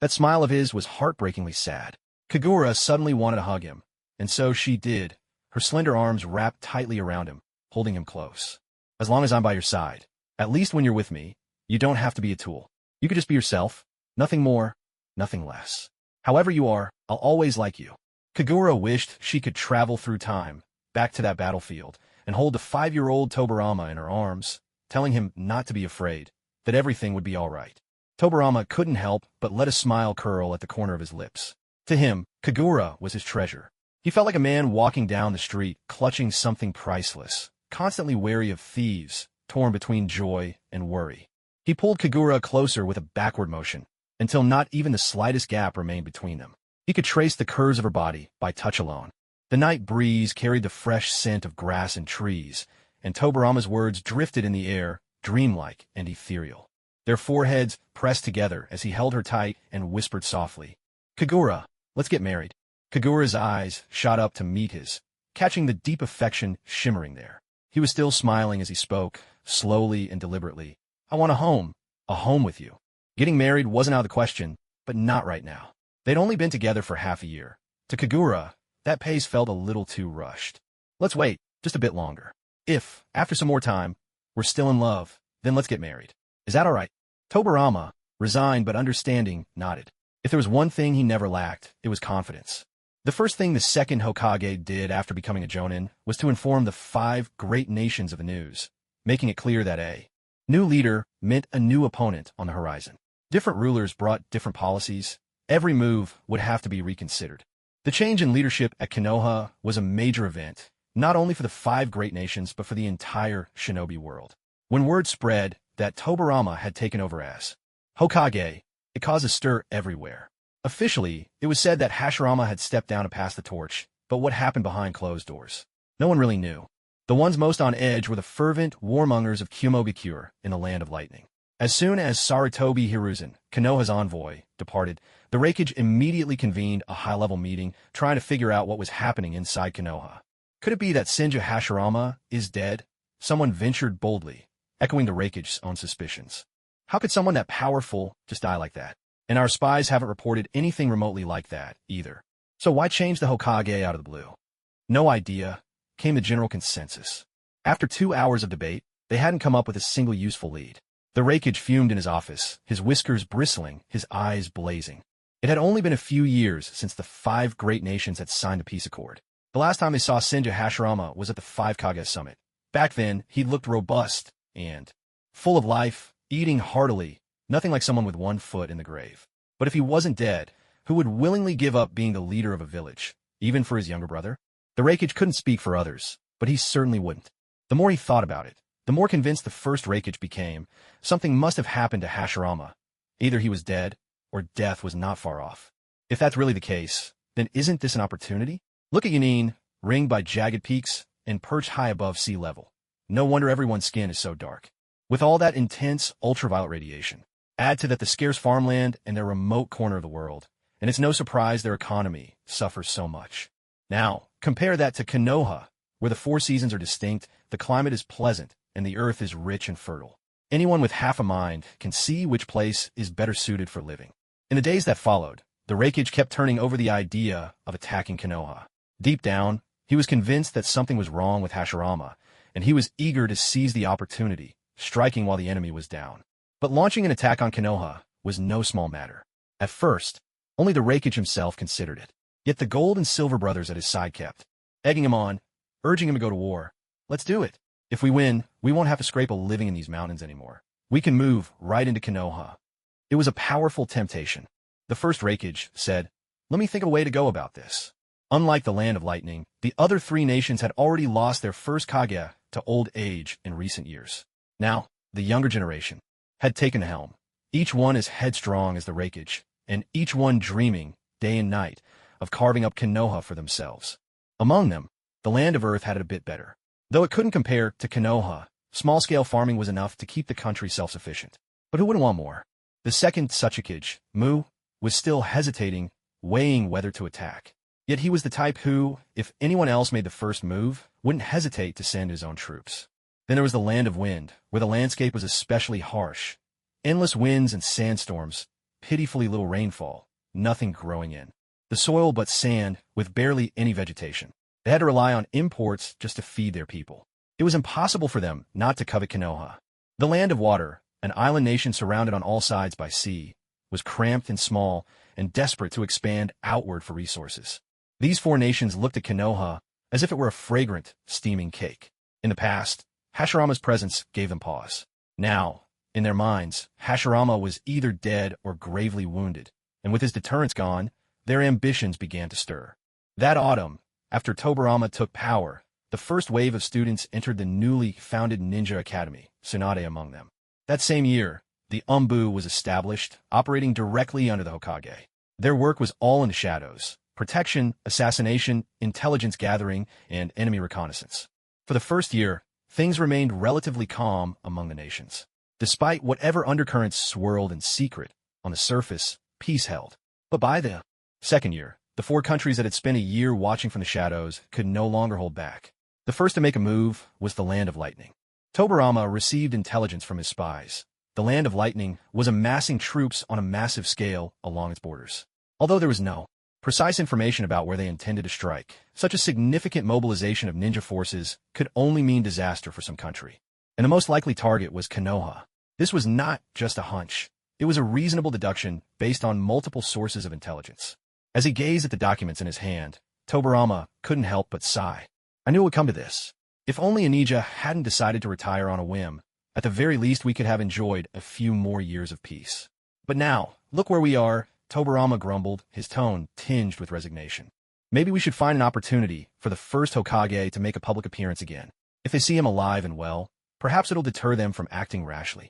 That smile of his was heartbreakingly sad. Kagura suddenly wanted to hug him, and so she did, her slender arms wrapped tightly around him, holding him close. As long as I'm by your side, at least when you're with me, you don't have to be a tool. You could just be yourself, nothing more, nothing less. However you are, I'll always like you. Kagura wished she could travel through time, back to that battlefield, and hold the 5-year-old Tobarama in her arms, telling him not to be afraid, that everything would be all right. Tobarama couldn't help but let a smile curl at the corner of his lips. To him, Kagura was his treasure. He felt like a man walking down the street, clutching something priceless, constantly wary of thieves, torn between joy and worry. He pulled Kagura closer with a backward motion, until not even the slightest gap remained between them. He could trace the curves of her body by touch alone. The night breeze carried the fresh scent of grass and trees, and Tobarama's words drifted in the air, dreamlike and ethereal. Their foreheads pressed together as he held her tight and whispered softly, "Kagura, let's get married." Kagura's eyes shot up to meet his, catching the deep affection shimmering there. He was still smiling as he spoke, slowly and deliberately. "I want a home with you." Getting married wasn't out of the question, but not right now. They'd only been together for half a year. To Kagura, that pace felt a little too rushed. "Let's wait just a bit longer. If, after some more time, we're still in love, then let's get married. Is that all right?" Tobarama, resigned but understanding, nodded. If there was one thing he never lacked, it was confidence. The first thing the second Hokage did after becoming a jonin was to inform the 5 great nations of the news, making it clear that a new leader meant a new opponent on the horizon. Different rulers brought different policies. Every move would have to be reconsidered. The change in leadership at Konoha was a major event, not only for the 5 great nations but for the entire shinobi world. When word spread that Tobarama had taken over as Hokage, it caused a stir everywhere. Officially, it was said that Hashirama had stepped down to pass the torch, but what happened behind closed doors? No one really knew. The ones most on edge were the fervent warmongers of Kyomogakure in the Land of Lightning. As soon as Sarutobi Hiruzen, Konoha's envoy, departed, the Reikage immediately convened a high-level meeting trying to figure out what was happening inside Konoha. Could it be that Senju Hashirama is dead? Someone ventured boldly, echoing the Reikage's own suspicions. How could someone that powerful just die like that? And our spies haven't reported anything remotely like that, either. So why change the Hokage out of the blue? No idea, came the general consensus. After 2 hours of debate, they hadn't come up with a single useful lead. The Reikage fumed in his office, his whiskers bristling, his eyes blazing. It had only been a few years since the 5 great nations had signed a peace accord. The last time they saw Senju Hashirama was at the 5 Kage summit. Back then, he looked robust and full of life, eating heartily, nothing like someone with one foot in the grave. But if he wasn't dead, who would willingly give up being the leader of a village, even for his younger brother? The Reikage couldn't speak for others, but he certainly wouldn't. The more he thought about it, the more convinced the first Reikage became. Something must have happened to Hashirama. Either he was dead, or death was not far off. If that's really the case, then isn't this an opportunity? Look at Yunin, ringed by jagged peaks, and perched high above sea level. No wonder everyone's skin is so dark. With all that intense ultraviolet radiation, add to that the scarce farmland in their remote corner of the world, and it's no surprise their economy suffers so much. Now, compare that to Konoha, where the 4 seasons are distinct, the climate is pleasant, and the earth is rich and fertile. Anyone with half a mind can see which place is better suited for living. In the days that followed, the Reikage kept turning over the idea of attacking Konoha. Deep down, he was convinced that something was wrong with Hashirama, and he was eager to seize the opportunity, striking while the enemy was down. But launching an attack on Konoha was no small matter. At first, only the Reikage himself considered it. Yet the Gold and Silver brothers at his side kept egging him on, urging him to go to war. "Let's do it. If we win, we won't have to scrape a living in these mountains anymore. We can move right into Konoha." It was a powerful temptation. The first Reikage said, "Let me think of a way to go about this." Unlike the Land of Lightning, the other 3 nations had already lost their first Kage to old age in recent years. Now, the younger generation had taken the helm, each one as headstrong as the Reikage, and each one dreaming, day and night, of carving up Konoha for themselves. Among them, the Land of Earth had it a bit better. Though it couldn't compare to Konoha, small-scale farming was enough to keep the country self-sufficient. But who wouldn't want more? The second Tsuchikage, Mu, was still hesitating, weighing whether to attack. Yet he was the type who, if anyone else made the first move, wouldn't hesitate to send his own troops. Then there was the Land of Wind, where the landscape was especially harsh. Endless winds and sandstorms, pitifully little rainfall, nothing growing in. The soil but sand, with barely any vegetation. They had to rely on imports just to feed their people. It was impossible for them not to covet Konoha. The Land of Water, an island nation surrounded on all sides by sea, was cramped and small and desperate to expand outward for resources. These 4 nations looked at Konoha as if it were a fragrant, steaming cake. In the past, Hashirama's presence gave them pause. Now, in their minds, Hashirama was either dead or gravely wounded, and with his deterrence gone, their ambitions began to stir. That autumn, after Tobarama took power, the first wave of students entered the newly founded Ninja Academy, Tsunade among them. That same year, the Umbu was established, operating directly under the Hokage. Their work was all in the shadows: protection, assassination, intelligence gathering, and enemy reconnaissance. For the first year, things remained relatively calm among the nations. Despite whatever undercurrents swirled in secret, on the surface, peace held. But by the second year, the four countries that had spent a year watching from the shadows could no longer hold back. The first to make a move was the Land of Lightning. Tobarama received intelligence from his spies. The Land of Lightning was amassing troops on a massive scale along its borders. Although there was no precise information about where they intended to strike, such a significant mobilization of ninja forces could only mean disaster for some country. And the most likely target was Konoha. This was not just a hunch. It was a reasonable deduction based on multiple sources of intelligence. As he gazed at the documents in his hand, Tobarama couldn't help but sigh. I knew it would come to this. If only Anija hadn't decided to retire on a whim, at the very least we could have enjoyed a few more years of peace. But now, look where we are, Tobarama grumbled, his tone tinged with resignation. Maybe we should find an opportunity for the first Hokage to make a public appearance again. If they see him alive and well, perhaps it'll deter them from acting rashly.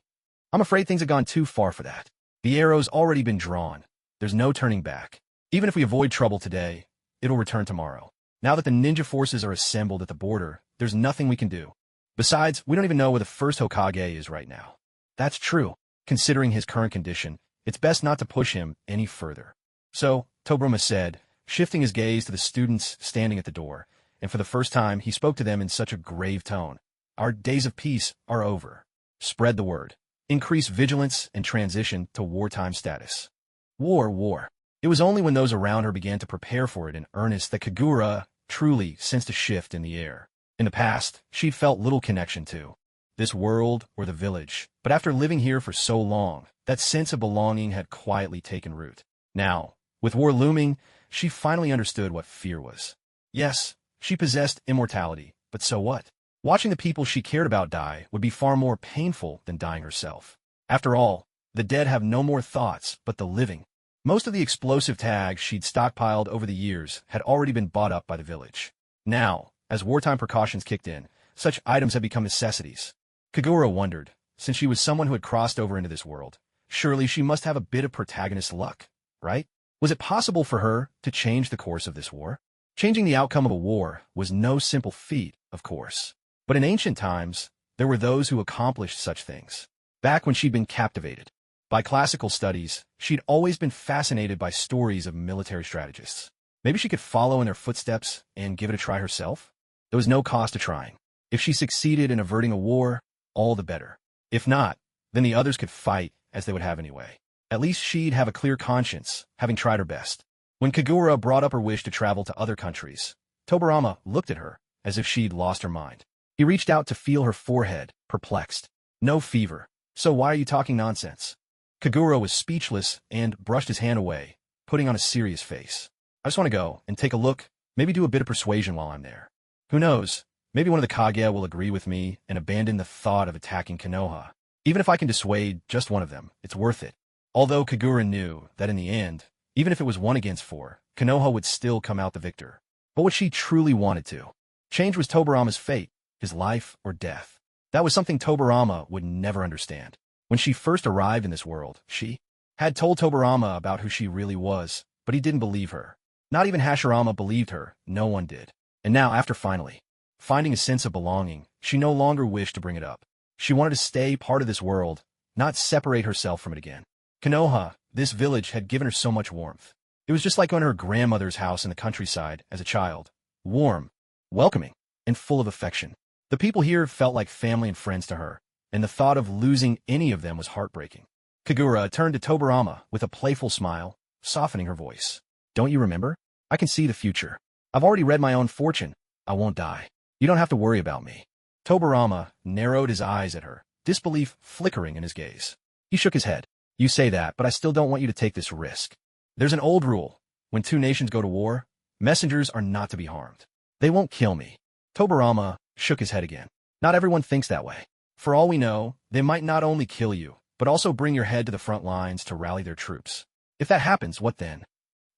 I'm afraid things have gone too far for that. The arrow's already been drawn. There's no turning back. Even if we avoid trouble today, it'll return tomorrow. Now that the ninja forces are assembled at the border, there's nothing we can do. Besides, we don't even know where the first Hokage is right now. That's true. Considering his current condition, it's best not to push him any further. So, Tobarama said, shifting his gaze to the students standing at the door, and for the first time he spoke to them in such a grave tone. Our days of peace are over. Spread the word. Increase vigilance and transition to wartime status. War. It was only when those around her began to prepare for it in earnest that Kagura truly sensed a shift in the air. In the past, she'd felt little connection to this world or the village, but after living here for so long, that sense of belonging had quietly taken root. Now, with war looming, she finally understood what fear was. Yes, she possessed immortality, but so what? Watching the people she cared about die would be far more painful than dying herself. After all, the dead have no more thoughts but the living. Most of the explosive tags she'd stockpiled over the years had already been bought up by the village. Now, as wartime precautions kicked in, such items had become necessities. Kagura wondered, since she was someone who had crossed over into this world, surely she must have a bit of protagonist luck, right? Was it possible for her to change the course of this war? Changing the outcome of a war was no simple feat, of course. But in ancient times, there were those who accomplished such things. Back when she'd been captivated by classical studies, she'd always been fascinated by stories of military strategists. Maybe she could follow in their footsteps and give it a try herself? There was no cost to trying. If she succeeded in averting a war, all the better. If not, then the others could fight as they would have anyway. At least she'd have a clear conscience, having tried her best. When Kagura brought up her wish to travel to other countries, Tobarama looked at her as if she'd lost her mind. He reached out to feel her forehead, perplexed. No fever. So why are you talking nonsense? Kagura was speechless and brushed his hand away, putting on a serious face. I just want to go and take a look, maybe do a bit of persuasion while I'm there. Who knows? Maybe one of the Kage will agree with me and abandon the thought of attacking Konoha. Even if I can dissuade just one of them, it's worth it. Although Kagura knew that in the end, even if it was 1 against 4, Konoha would still come out the victor. But what she truly wanted to change was Tobarama's fate, his life or death. That was something Tobarama would never understand. When she first arrived in this world, she had told Tobarama about who she really was, but he didn't believe her. Not even Hashirama believed her, no one did. And now, after finally finding a sense of belonging, she no longer wished to bring it up. She wanted to stay part of this world, not separate herself from it again. Konoha, this village, had given her so much warmth. It was just like going to her grandmother's house in the countryside as a child. Warm, welcoming, and full of affection. The people here felt like family and friends to her, and the thought of losing any of them was heartbreaking. Kagura turned to Tobarama with a playful smile, softening her voice. Don't you remember? I can see the future. I've already read my own fortune. I won't die. You don't have to worry about me. Tobarama narrowed his eyes at her, disbelief flickering in his gaze. He shook his head. You say that, but I still don't want you to take this risk. There's an old rule. When 2 nations go to war, messengers are not to be harmed. They won't kill me. Tobarama shook his head again. Not everyone thinks that way. For all we know, they might not only kill you, but also bring your head to the front lines to rally their troops. If that happens, what then?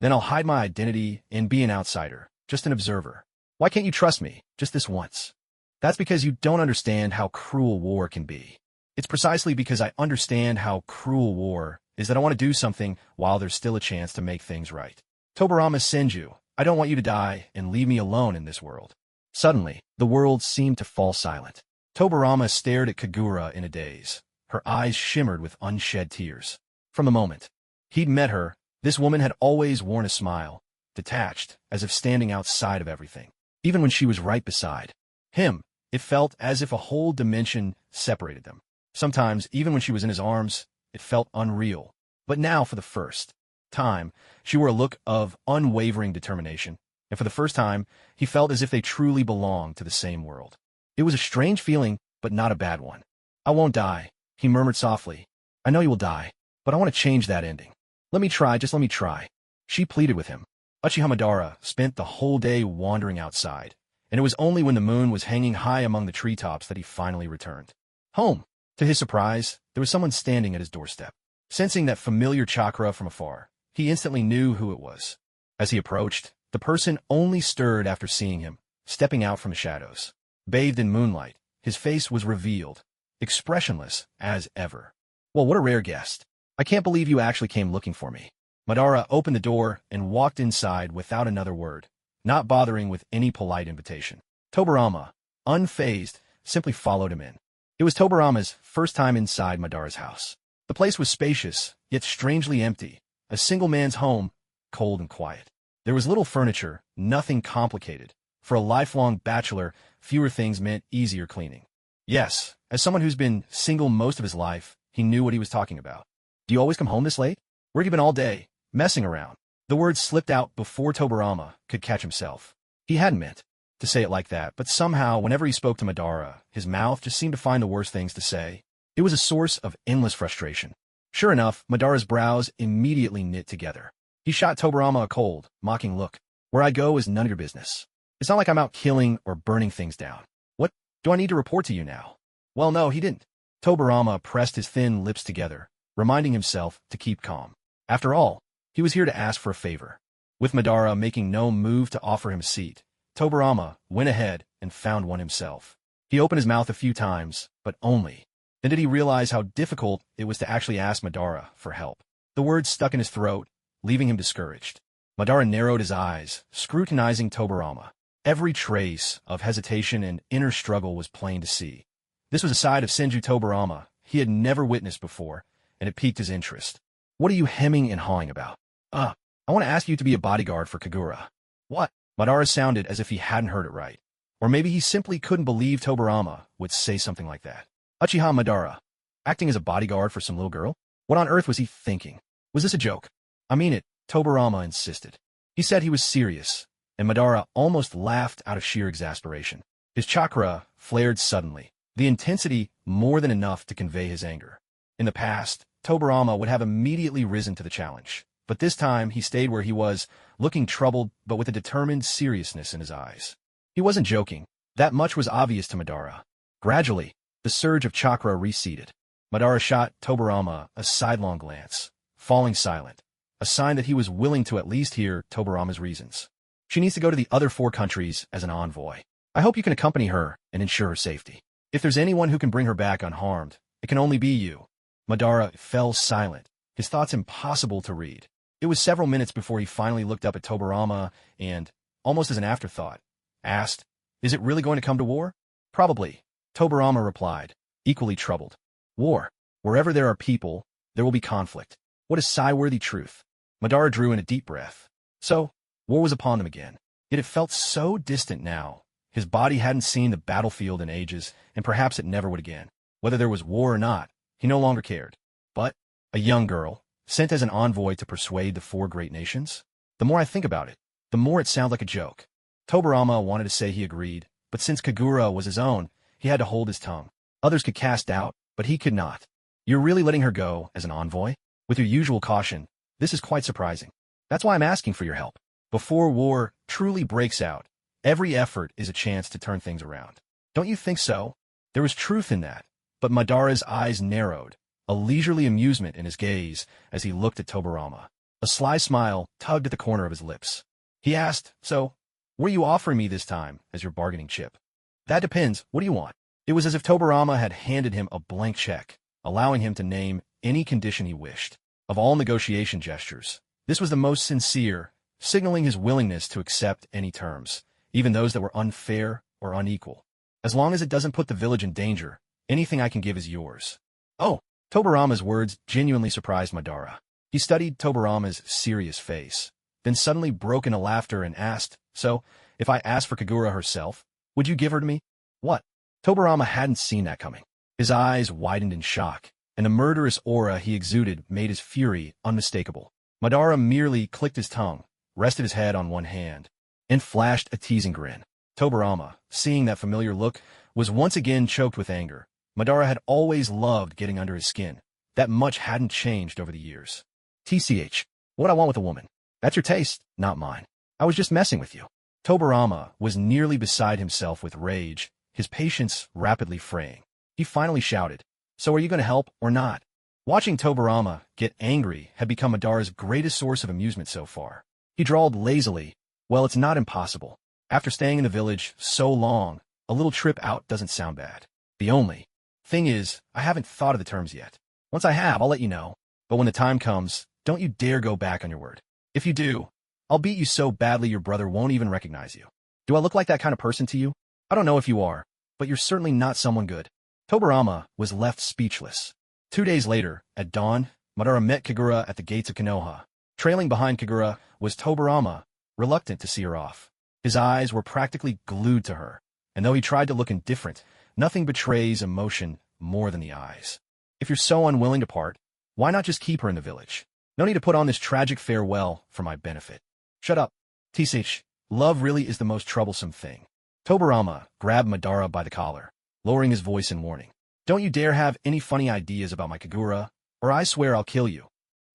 Then I'll hide my identity and be an outsider, just an observer. Why can't you trust me, just this once? That's because you don't understand how cruel war can be. It's precisely because I understand how cruel war is that I want to do something while there's still a chance to make things right. Tobarama Senju, I don't want you to die and leave me alone in this world. Suddenly, the world seemed to fall silent. Tobarama stared at Kagura in a daze. Her eyes shimmered with unshed tears. From the moment he'd met her, this woman had always worn a smile, detached, as if standing outside of everything. Even when she was right beside him, it felt as if a whole dimension separated them. Sometimes, even when she was in his arms, it felt unreal. But now, for the first time, she wore a look of unwavering determination, and for the first time, he felt as if they truly belonged to the same world. It was a strange feeling, but not a bad one. I won't die, he murmured softly. I know you will die, but I want to change that ending. Let me try, just let me try. She pleaded with him. Uchiha Madara spent the whole day wandering outside, and it was only when the moon was hanging high among the treetops that he finally returned home. To his surprise, there was someone standing at his doorstep. Sensing that familiar chakra from afar, he instantly knew who it was. As he approached, the person only stirred after seeing him, stepping out from the shadows. Bathed in moonlight, his face was revealed, expressionless as ever. Well, what a rare guest. I can't believe you actually came looking for me. Madara opened the door and walked inside without another word, not bothering with any polite invitation. Tobarama, unfazed, simply followed him in. It was Tobarama's first time inside Madara's house. The place was spacious, yet strangely empty, a single man's home, cold and quiet. There was little furniture, nothing complicated. For a lifelong bachelor, fewer things meant easier cleaning. Yes, as someone who's been single most of his life, he knew what he was talking about. Do you always come home this late? Where have you been all day? Messing around. The words slipped out before Tobarama could catch himself. He hadn't meant to say it like that, but somehow, whenever he spoke to Madara, his mouth just seemed to find the worst things to say. It was a source of endless frustration. Sure enough, Madara's brows immediately knit together. He shot Tobarama a cold, mocking look. Where I go is none of your business. It's not like I'm out killing or burning things down. What? Do I need to report to you now? Well, no, he didn't. Tobarama pressed his thin lips together, reminding himself to keep calm. After all, he was here to ask for a favor. With Madara making no move to offer him a seat, Tobarama went ahead and found one himself. He opened his mouth a few times, but only. Then did he realize how difficult it was to actually ask Madara for help. The words stuck in his throat, leaving him discouraged. Madara narrowed his eyes, scrutinizing Tobarama. Every trace of hesitation and inner struggle was plain to see. This was a side of Senju Tobarama he had never witnessed before, and it piqued his interest. What are you hemming and hawing about? I want to ask you to be a bodyguard for Kagura. What? Madara sounded as if he hadn't heard it right. Or maybe he simply couldn't believe Tobarama would say something like that. Uchiha Madara, acting as a bodyguard for some little girl? What on earth was he thinking? Was this a joke? I mean it, Tobarama insisted. He said he was serious, and Madara almost laughed out of sheer exasperation. His chakra flared suddenly, the intensity more than enough to convey his anger. In the past, Tobarama would have immediately risen to the challenge, but this time he stayed where he was, looking troubled but with a determined seriousness in his eyes. He wasn't joking. That much was obvious to Madara. Gradually, the surge of chakra receded. Madara shot Tobarama a sidelong glance, falling silent, a sign that he was willing to at least hear Tobarama's reasons. She needs to go to the other 4 countries as an envoy. I hope you can accompany her and ensure her safety. If there's anyone who can bring her back unharmed, it can only be you. Madara fell silent, his thoughts impossible to read. It was several minutes before he finally looked up at Tobarama and, almost as an afterthought, asked, "Is it really going to come to war?" "Probably," Tobarama replied, equally troubled. "War. Wherever there are people, there will be conflict. What a sigh-worthy truth." Madara drew in a deep breath. So, war was upon them again. Yet it felt so distant now. His body hadn't seen the battlefield in ages, and perhaps it never would again. Whether there was war or not, he no longer cared. But, a young girl, sent as an envoy to persuade the 4 great nations? The more I think about it, the more it sounds like a joke. Tobarama wanted to say he agreed, but since Kagura was his own, he had to hold his tongue. Others could cast doubt, but he could not. You're really letting her go as an envoy? With your usual caution, this is quite surprising. That's why I'm asking for your help. Before war truly breaks out, every effort is a chance to turn things around. Don't you think so? There was truth in that, but Madara's eyes narrowed, a leisurely amusement in his gaze as he looked at Tobarama. A sly smile tugged at the corner of his lips. He asked, "So, What are you offering me this time as your bargaining chip? That depends. What do you want? It was as if Tobarama had handed him a blank check, allowing him to name any condition he wished. Of all negotiation gestures, this was the most sincere, signaling his willingness to accept any terms, even those that were unfair or unequal. As long as it doesn't put the village in danger, anything I can give is yours. Oh, Tobarama's words genuinely surprised Madara. He studied Tobarama's serious face, then suddenly broke into laughter and asked, "So, if I asked for Kagura herself, would you give her to me?" What? Tobarama hadn't seen that coming. His eyes widened in shock, and the murderous aura he exuded made his fury unmistakable. Madara merely clicked his tongue, rested his head on one hand, and flashed a teasing grin. Tobarama, seeing that familiar look, was once again choked with anger. Madara had always loved getting under his skin. That much hadn't changed over the years. TCH, what I want with a woman. That's your taste, not mine. I was just messing with you. Tobarama was nearly beside himself with rage, his patience rapidly fraying. He finally shouted, "So are you going to help or not?" Watching Tobarama get angry had become Madara's greatest source of amusement so far. He drawled lazily, "Well, it's not impossible. After staying in the village so long, a little trip out doesn't sound bad. The only thing is, I haven't thought of the terms yet. Once I have, I'll let you know. But when the time comes, don't you dare go back on your word. If you do, I'll beat you so badly your brother won't even recognize you. Do I look like that kind of person to you? I don't know if you are, but you're certainly not someone good." Tobarama was left speechless. 2 days later, at dawn, Madara met Kagura at the gates of Konoha. Trailing behind Kagura was Tobarama, reluctant to see her off. His eyes were practically glued to her, and though he tried to look indifferent, nothing betrays emotion more than the eyes. If you're so unwilling to part, why not just keep her in the village? No need to put on this tragic farewell for my benefit. Shut up. TCH, love really is the most troublesome thing. Tobarama grabbed Madara by the collar, lowering his voice in warning. "Don't you dare have any funny ideas about my Kagura, or I swear I'll kill you."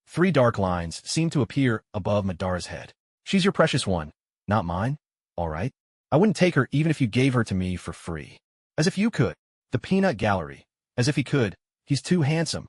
3 dark lines seemed to appear above Madara's head. "She's your precious one, not mine? All right. I wouldn't take her even if you gave her to me for free. As if you could. The peanut gallery. As if he could. He's too handsome."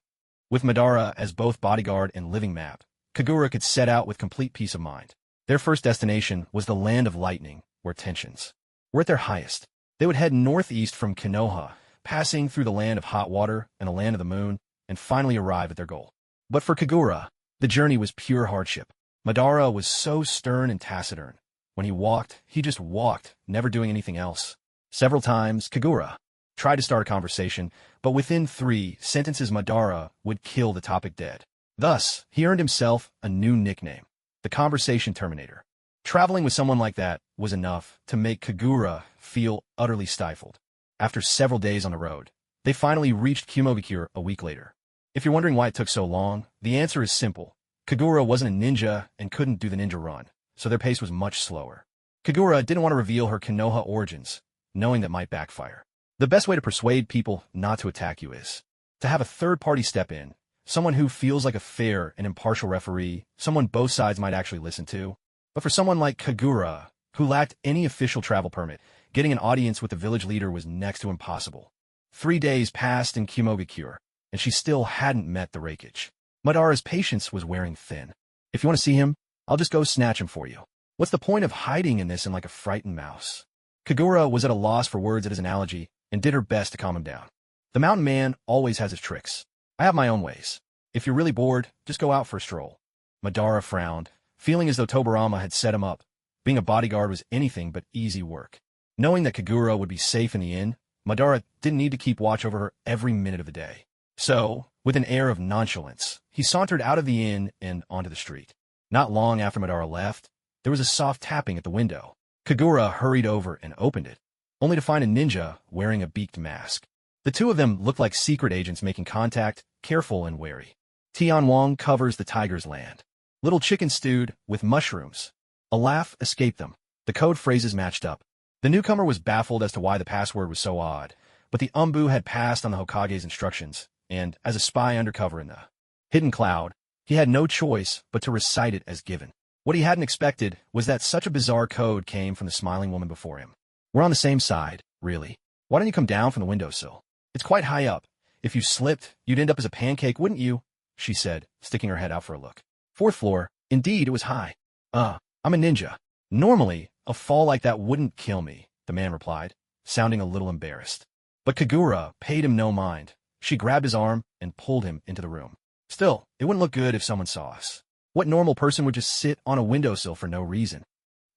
With Madara as both bodyguard and living map, Kagura could set out with complete peace of mind. Their first destination was the Land of Lightning, where tensions were at their highest. They would head northeast from Konoha, passing through the Land of Hot Water and the Land of the Moon, and finally arrive at their goal. But for Kagura, the journey was pure hardship. Madara was so stern and taciturn. When he walked, he just walked, never doing anything else. Several times, Kagura tried to start a conversation, but within 3 sentences Madara would kill the topic dead. Thus, he earned himself a new nickname, the Conversation Terminator. Traveling with someone like that was enough to make Kagura feel utterly stifled. After several days on the road, they finally reached Kumobikure a week later. If you're wondering why it took so long, the answer is simple. Kagura wasn't a ninja and couldn't do the ninja run, so their pace was much slower. Kagura didn't want to reveal her Konoha origins, knowing that might backfire. The best way to persuade people not to attack you is to have a third party step in, someone who feels like a fair and impartial referee, someone both sides might actually listen to. But for someone like Kagura, who lacked any official travel permit, getting an audience with the village leader was next to impossible. 3 days passed in Kumobikure, and she still hadn't met the Reikage. Madara's patience was wearing thin. "If you want to see him, I'll just go snatch him for you. What's the point of hiding in this and like a frightened mouse?" Kagura was at a loss for words at his analogy and did her best to calm him down. "The mountain man always has his tricks. I have my own ways. If you're really bored, just go out for a stroll." Madara frowned, feeling as though Tobarama had set him up. Being a bodyguard was anything but easy work. Knowing that Kagura would be safe in the inn, Madara didn't need to keep watch over her every minute of the day. So, with an air of nonchalance, he sauntered out of the inn and onto the street. Not long after Madara left, there was a soft tapping at the window. Kagura hurried over and opened it, only to find a ninja wearing a beaked mask. The two of them looked like secret agents making contact, careful and wary. Tianwang covers the tiger's land. Little chicken stewed with mushrooms. A laugh escaped them. The code phrases matched up. The newcomer was baffled as to why the password was so odd, but the Umbu had passed on the Hokage's instructions, and as a spy undercover in the hidden cloud, he had no choice but to recite it as given. What he hadn't expected was that such a bizarre code came from the smiling woman before him. "We're on the same side, really. Why don't you come down from the windowsill? It's quite high up. If you slipped, you'd end up as a pancake, wouldn't you?" she said, sticking her head out for a look. 4th floor. Indeed, it was high. I'm a ninja. Normally, A fall like that wouldn't kill me, the man replied, sounding a little embarrassed. But Kagura paid him no mind. She grabbed his arm and pulled him into the room. Still, it wouldn't look good if someone saw us. What normal person would just sit on a windowsill for no reason?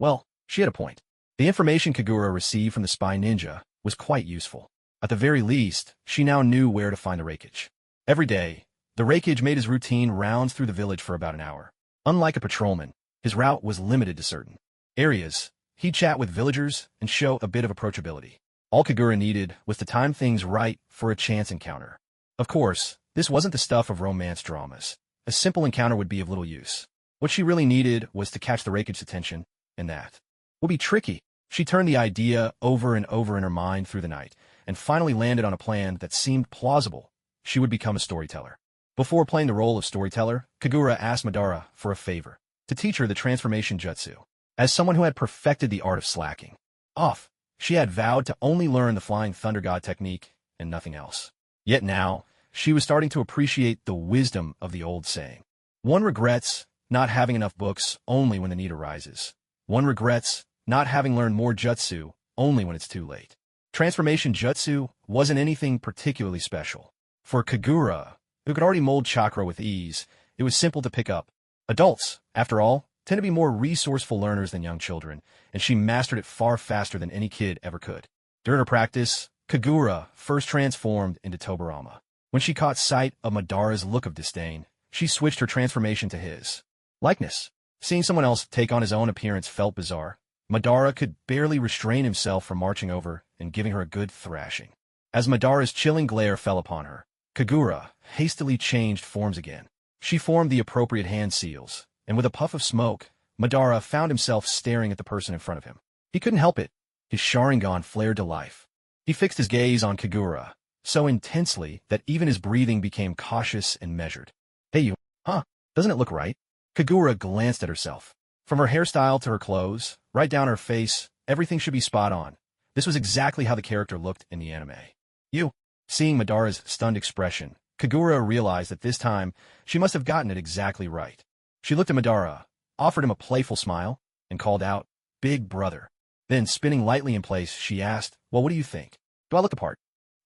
Well, she had a point. The information Kagura received from the spy ninja was quite useful. At the very least, she now knew where to find the Reikage. Every day, the Reikage made his routine rounds through the village for about an hour. Unlike a patrolman, his route was limited to certain areas. He'd chat with villagers and show a bit of approachability. All Kagura needed was to time things right for a chance encounter. Of course, this wasn't the stuff of romance dramas. A simple encounter would be of little use. What she really needed was to catch the Reikage's attention, and that would be tricky. She turned the idea over and over in her mind through the night, and finally landed on a plan that seemed plausible. She would become a storyteller. Before playing the role of storyteller, Kagura asked Madara for a favor, to teach her the transformation jutsu. As someone who had perfected the art of slacking off, she had vowed to only learn the Flying Thunder God technique and nothing else. Yet now, she was starting to appreciate the wisdom of the old saying. One regrets not having enough books only when the need arises. One regrets not having learned more jutsu only when it's too late. Transformation jutsu wasn't anything particularly special. For Kagura, who could already mold chakra with ease, it was simple to pick up. Adults, after all, tend to be more resourceful learners than young children, and she mastered it far faster than any kid ever could. During her practice, Kagura first transformed into Tobirama. When she caught sight of Madara's look of disdain, she switched her transformation to his likeness. Seeing someone else take on his own appearance felt bizarre. Madara could barely restrain himself from marching over and giving her a good thrashing. As Madara's chilling glare fell upon her, Kagura hastily changed forms again. She formed the appropriate hand seals, and with a puff of smoke, Madara found himself staring at the person in front of him. He couldn't help it. His Sharingan flared to life. He fixed his gaze on Kagura, so intensely that even his breathing became cautious and measured. Hey you, huh? Doesn't it look right? Kagura glanced at herself. From her hairstyle to her clothes, right down her face, everything should be spot on. This was exactly how the character looked in the anime. You. Seeing Madara's stunned expression, Kagura realized that this time she must have gotten it exactly right. She looked at Madara, offered him a playful smile, and called out, "Big brother." Then, spinning lightly in place, she asked, "Well, what do you think? Do I look the part?"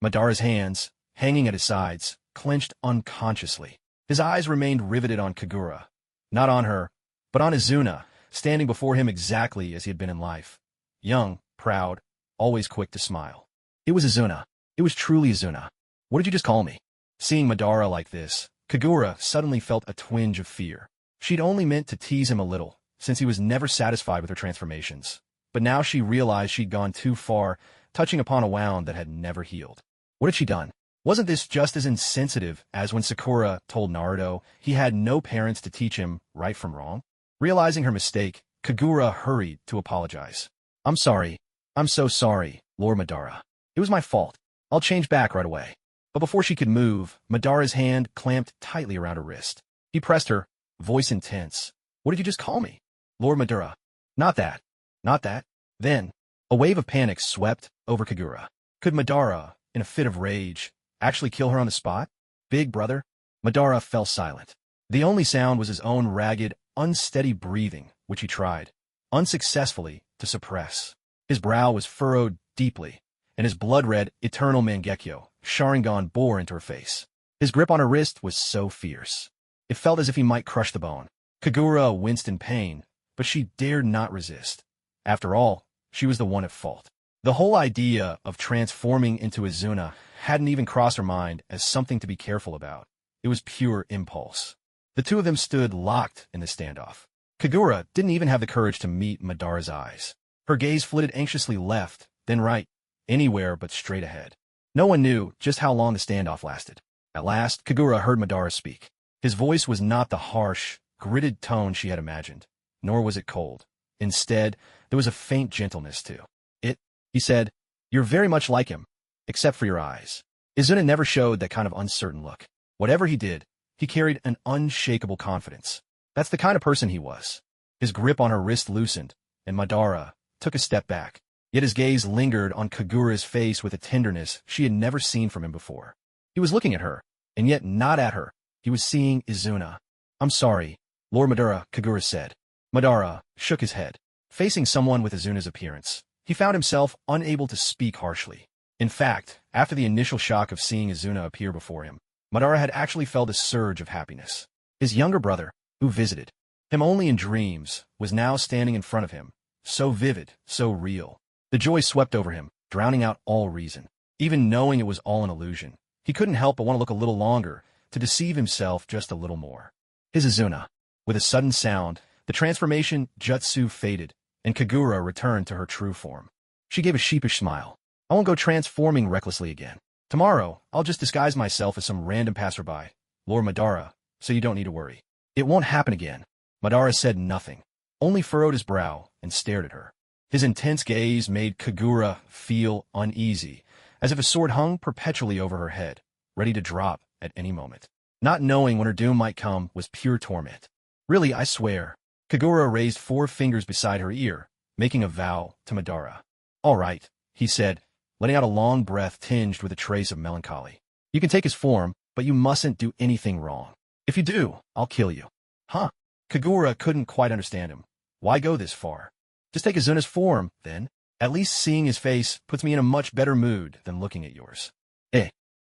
Madara's hands, hanging at his sides, clenched unconsciously. His eyes remained riveted on Kagura. Not on her, but on Izuna, standing before him exactly as he had been in life. Young, proud, always quick to smile. It was Izuna. It was truly Izuna. What did you just call me? Seeing Madara like this, Kagura suddenly felt a twinge of fear. She'd only meant to tease him a little, since he was never satisfied with her transformations. But now she realized she'd gone too far, touching upon a wound that had never healed. What had she done? Wasn't this just as insensitive as when Sakura told Naruto he had no parents to teach him right from wrong? Realizing her mistake, Kagura hurried to apologize. "I'm sorry. I'm so sorry, Lord Madara. It was my fault. I'll change back right away." But before she could move, Madara's hand clamped tightly around her wrist. He pressed her, voice intense. "What did you just call me?" "Lord Madara." "Not that. Not that." Then, a wave of panic swept over Kagura. Could Madara, in a fit of rage, actually kill her on the spot? "Big brother?" Madara fell silent. The only sound was his own ragged, unsteady breathing, which he tried, unsuccessfully, to suppress. His brow was furrowed deeply, and his blood-red, eternal Mangekyo, Sharingan bore into her face. His grip on her wrist was so fierce. It felt as if he might crush the bone. Kagura winced in pain, but she dared not resist. After all, she was the one at fault. The whole idea of transforming into Izuna hadn't even crossed her mind as something to be careful about. It was pure impulse. The two of them stood locked in the standoff. Kagura didn't even have the courage to meet Madara's eyes. Her gaze flitted anxiously left, then right, anywhere but straight ahead. No one knew just how long the standoff lasted. At last, Kagura heard Madara speak. His voice was not the harsh, gritted tone she had imagined, nor was it cold. Instead, there was a faint gentleness to it. He said, "You're very much like him, except for your eyes." Izuna never showed that kind of uncertain look. Whatever he did, he carried an unshakable confidence. That's the kind of person he was. His grip on her wrist loosened, and Madara took a step back. Yet his gaze lingered on Kagura's face with a tenderness she had never seen from him before. He was looking at her, and yet not at her. He was seeing Izuna. "I'm sorry, Lord Madara," Kagura said. Madara shook his head. Facing someone with Izuna's appearance, he found himself unable to speak harshly. In fact, after the initial shock of seeing Izuna appear before him, Madara had actually felt a surge of happiness. His younger brother, who visited him only in dreams, was now standing in front of him, so vivid, so real. The joy swept over him, drowning out all reason. Even knowing it was all an illusion, he couldn't help but want to look a little longer, to deceive himself just a little more. His Izuna. With a sudden sound, the transformation jutsu faded, and Kagura returned to her true form. She gave a sheepish smile. I won't go transforming recklessly again. Tomorrow, I'll just disguise myself as some random passerby, Lord Madara, so you don't need to worry. It won't happen again. Madara said nothing, only furrowed his brow and stared at her. His intense gaze made Kagura feel uneasy, as if a sword hung perpetually over her head, ready to drop at any moment. Not knowing when her doom might come was pure torment. Really, I swear. Kagura raised 4 fingers beside her ear, making a vow to Madara. All right, he said, letting out a long breath tinged with a trace of melancholy. You can take his form, but you mustn't do anything wrong. If you do, I'll kill you. Huh? Kagura couldn't quite understand him. Why go this far? Just take Izuna's form, then. At least seeing his face puts me in a much better mood than looking at yours.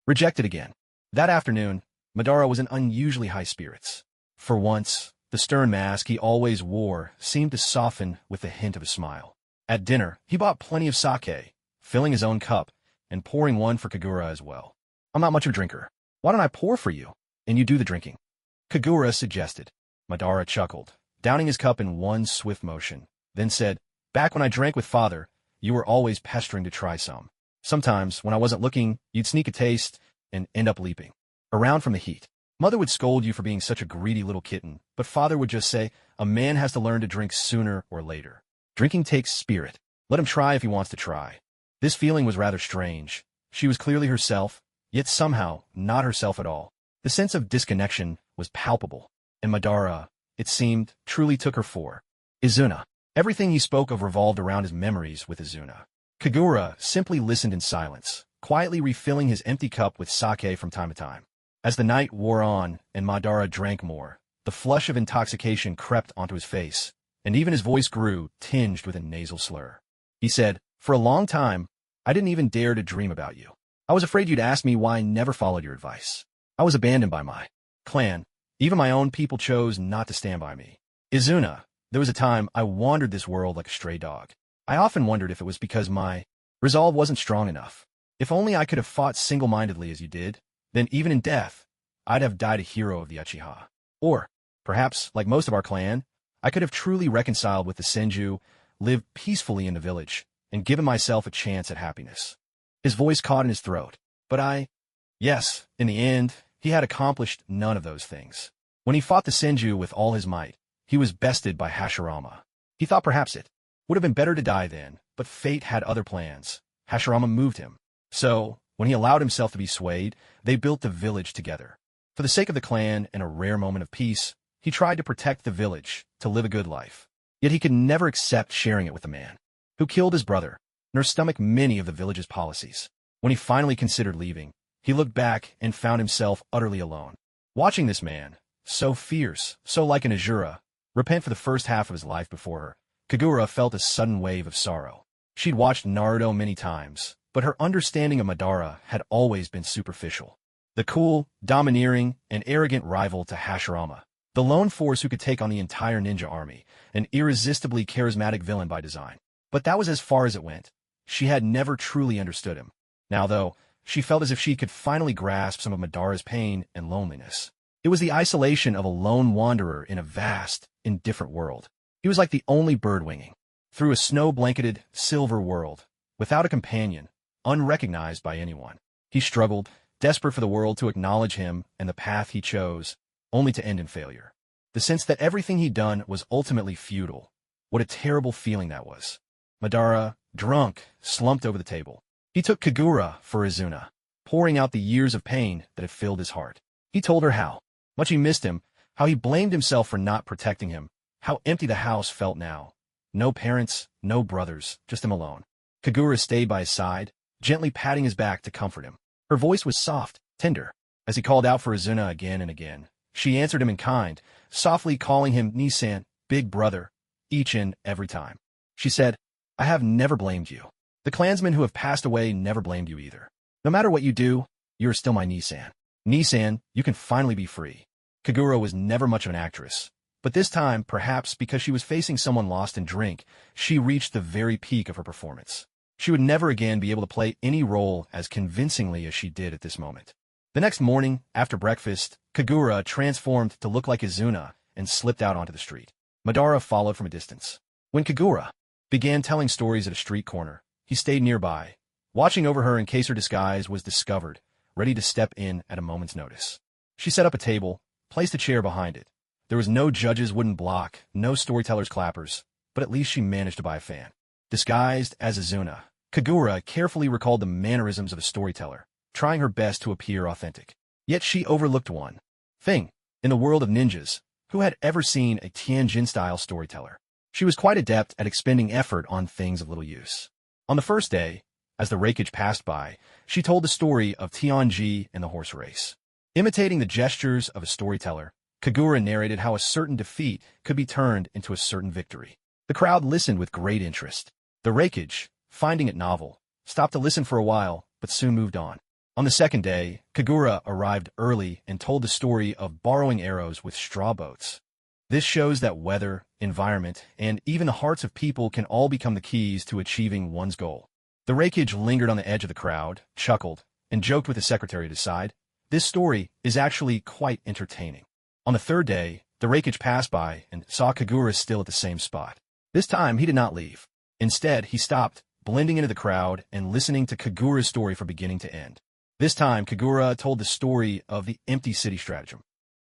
Rejected again. That afternoon, Madara was in unusually high spirits. For once, the stern mask he always wore seemed to soften with a hint of a smile. At dinner, he bought plenty of sake, filling his own cup, and pouring one for Kagura as well. I'm not much of a drinker. Why don't I pour for you, and you do the drinking? Kagura suggested. Madara chuckled, downing his cup in one swift motion, then said, Back when I drank with father, you were always pestering to try some. Sometimes, when I wasn't looking, you'd sneak a taste and end up leaping around from the heat. Mother would scold you for being such a greedy little kitten, but father would just say, a man has to learn to drink sooner or later. Drinking takes spirit. Let him try if he wants to try. This feeling was rather strange. She was clearly herself, yet somehow not herself at all. The sense of disconnection was palpable, and Madara, it seemed, truly took her for Izuna. Everything he spoke of revolved around his memories with Izuna. Kagura simply listened in silence, quietly refilling his empty cup with sake from time to time. As the night wore on and Madara drank more, the flush of intoxication crept onto his face, and even his voice grew, tinged with a nasal slur. He said, For a long time, I didn't even dare to dream about you. I was afraid you'd ask me why I never followed your advice. I was abandoned by my clan. Even my own people chose not to stand by me. Izuna, there was a time I wandered this world like a stray dog. I often wondered if it was because my resolve wasn't strong enough. If only I could have fought single-mindedly as you did, then even in death, I'd have died a hero of the Uchiha. Or, perhaps, like most of our clan, I could have truly reconciled with the Senju, lived peacefully in the village, and given myself a chance at happiness. His voice caught in his throat. But yes, in the end, he had accomplished none of those things. When he fought the Senju with all his might, he was bested by Hashirama. He thought perhaps it would have been better to die then, but fate had other plans. Hashirama moved him. So, when he allowed himself to be swayed, they built the village together. For the sake of the clan and a rare moment of peace, he tried to protect the village, to live a good life. Yet he could never accept sharing it with a man who killed his brother, nor stomach many of the village's policies. When he finally considered leaving, he looked back and found himself utterly alone. Watching this man, so fierce, so like an Azura, repent for the first half of his life before her, Kagura felt a sudden wave of sorrow. She'd watched Naruto many times, but her understanding of Madara had always been superficial. The cool, domineering, and arrogant rival to Hashirama, the lone force who could take on the entire ninja army, an irresistibly charismatic villain by design. But that was as far as it went. She had never truly understood him. Now, though, she felt as if she could finally grasp some of Madara's pain and loneliness. It was the isolation of a lone wanderer in a vast, indifferent world. He was like the only bird winging through a snow-blanketed, silver world, without a companion, unrecognized by anyone. He struggled, desperate for the world to acknowledge him and the path he chose, only to end in failure. The sense that everything he'd done was ultimately futile. What a terrible feeling that was. Madara, drunk, slumped over the table. He took Kagura for Izuna, pouring out the years of pain that had filled his heart. He told her how much he missed him, how he blamed himself for not protecting him, how empty the house felt now. No parents, no brothers, just him alone. Kagura stayed by his side, gently patting his back to comfort him. Her voice was soft, tender. As he called out for Izuna again and again, she answered him in kind, softly calling him Nisan, big brother, each and every time. She said, I have never blamed you. The clansmen who have passed away never blamed you either. No matter what you do, you are still my Nisan. Nisan, you can finally be free. Kagura was never much of an actress, but this time, perhaps because she was facing someone lost in drink, she reached the very peak of her performance. She would never again be able to play any role as convincingly as she did at this moment. The next morning, after breakfast, Kagura transformed to look like Izuna and slipped out onto the street. Madara followed from a distance. When Kagura began telling stories at a street corner, he stayed nearby, watching over her in case her disguise was discovered, ready to step in at a moment's notice. She set up a table, placed a chair behind it. There was no judge's wooden block, no storyteller's clappers, but at least she managed to buy a fan. Disguised as Izuna, Kagura carefully recalled the mannerisms of a storyteller, trying her best to appear authentic. Yet she overlooked one thing. In the world of ninjas, who had ever seen a Tianjin-style storyteller? She was quite adept at expending effort on things of little use. On the first day, as the rakeage passed by, she told the story of Tianji and the horse race. Imitating the gestures of a storyteller, Kagura narrated how a certain defeat could be turned into a certain victory. The crowd listened with great interest. The rakeage, finding it novel, stopped to listen for a while, but soon moved on. On the second day, Kagura arrived early and told the story of borrowing arrows with straw boats. This shows that weather, environment, and even the hearts of people can all become the keys to achieving one's goal. The rakeage lingered on the edge of the crowd, chuckled, and joked with the secretary to decide. This story is actually quite entertaining. On the third day, the rakeage passed by and saw Kagura still at the same spot. This time, he did not leave. Instead, he stopped, blending into the crowd and listening to Kagura's story from beginning to end. This time, Kagura told the story of the empty city stratagem.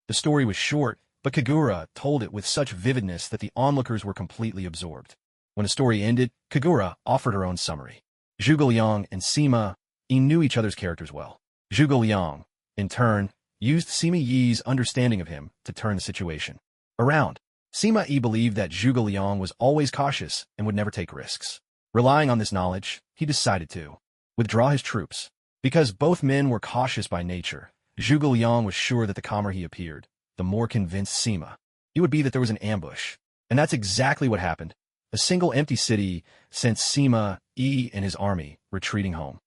The story was short, but Kagura told it with such vividness that the onlookers were completely absorbed. When the story ended, Kagura offered her own summary. Zhuge Liang and Sima Yi knew each other's characters well. Zhuge Liang, in turn, used Sima Yi's understanding of him to turn the situation around. Sima Yi believed that Zhuge Liang was always cautious and would never take risks. Relying on this knowledge, he decided to withdraw his troops. Because both men were cautious by nature, Zhuge Liang was sure that the calmer he appeared, the more convinced Sima Yi would be that there was an ambush. And that's exactly what happened. A single empty city sent Sima Yi and his army retreating home.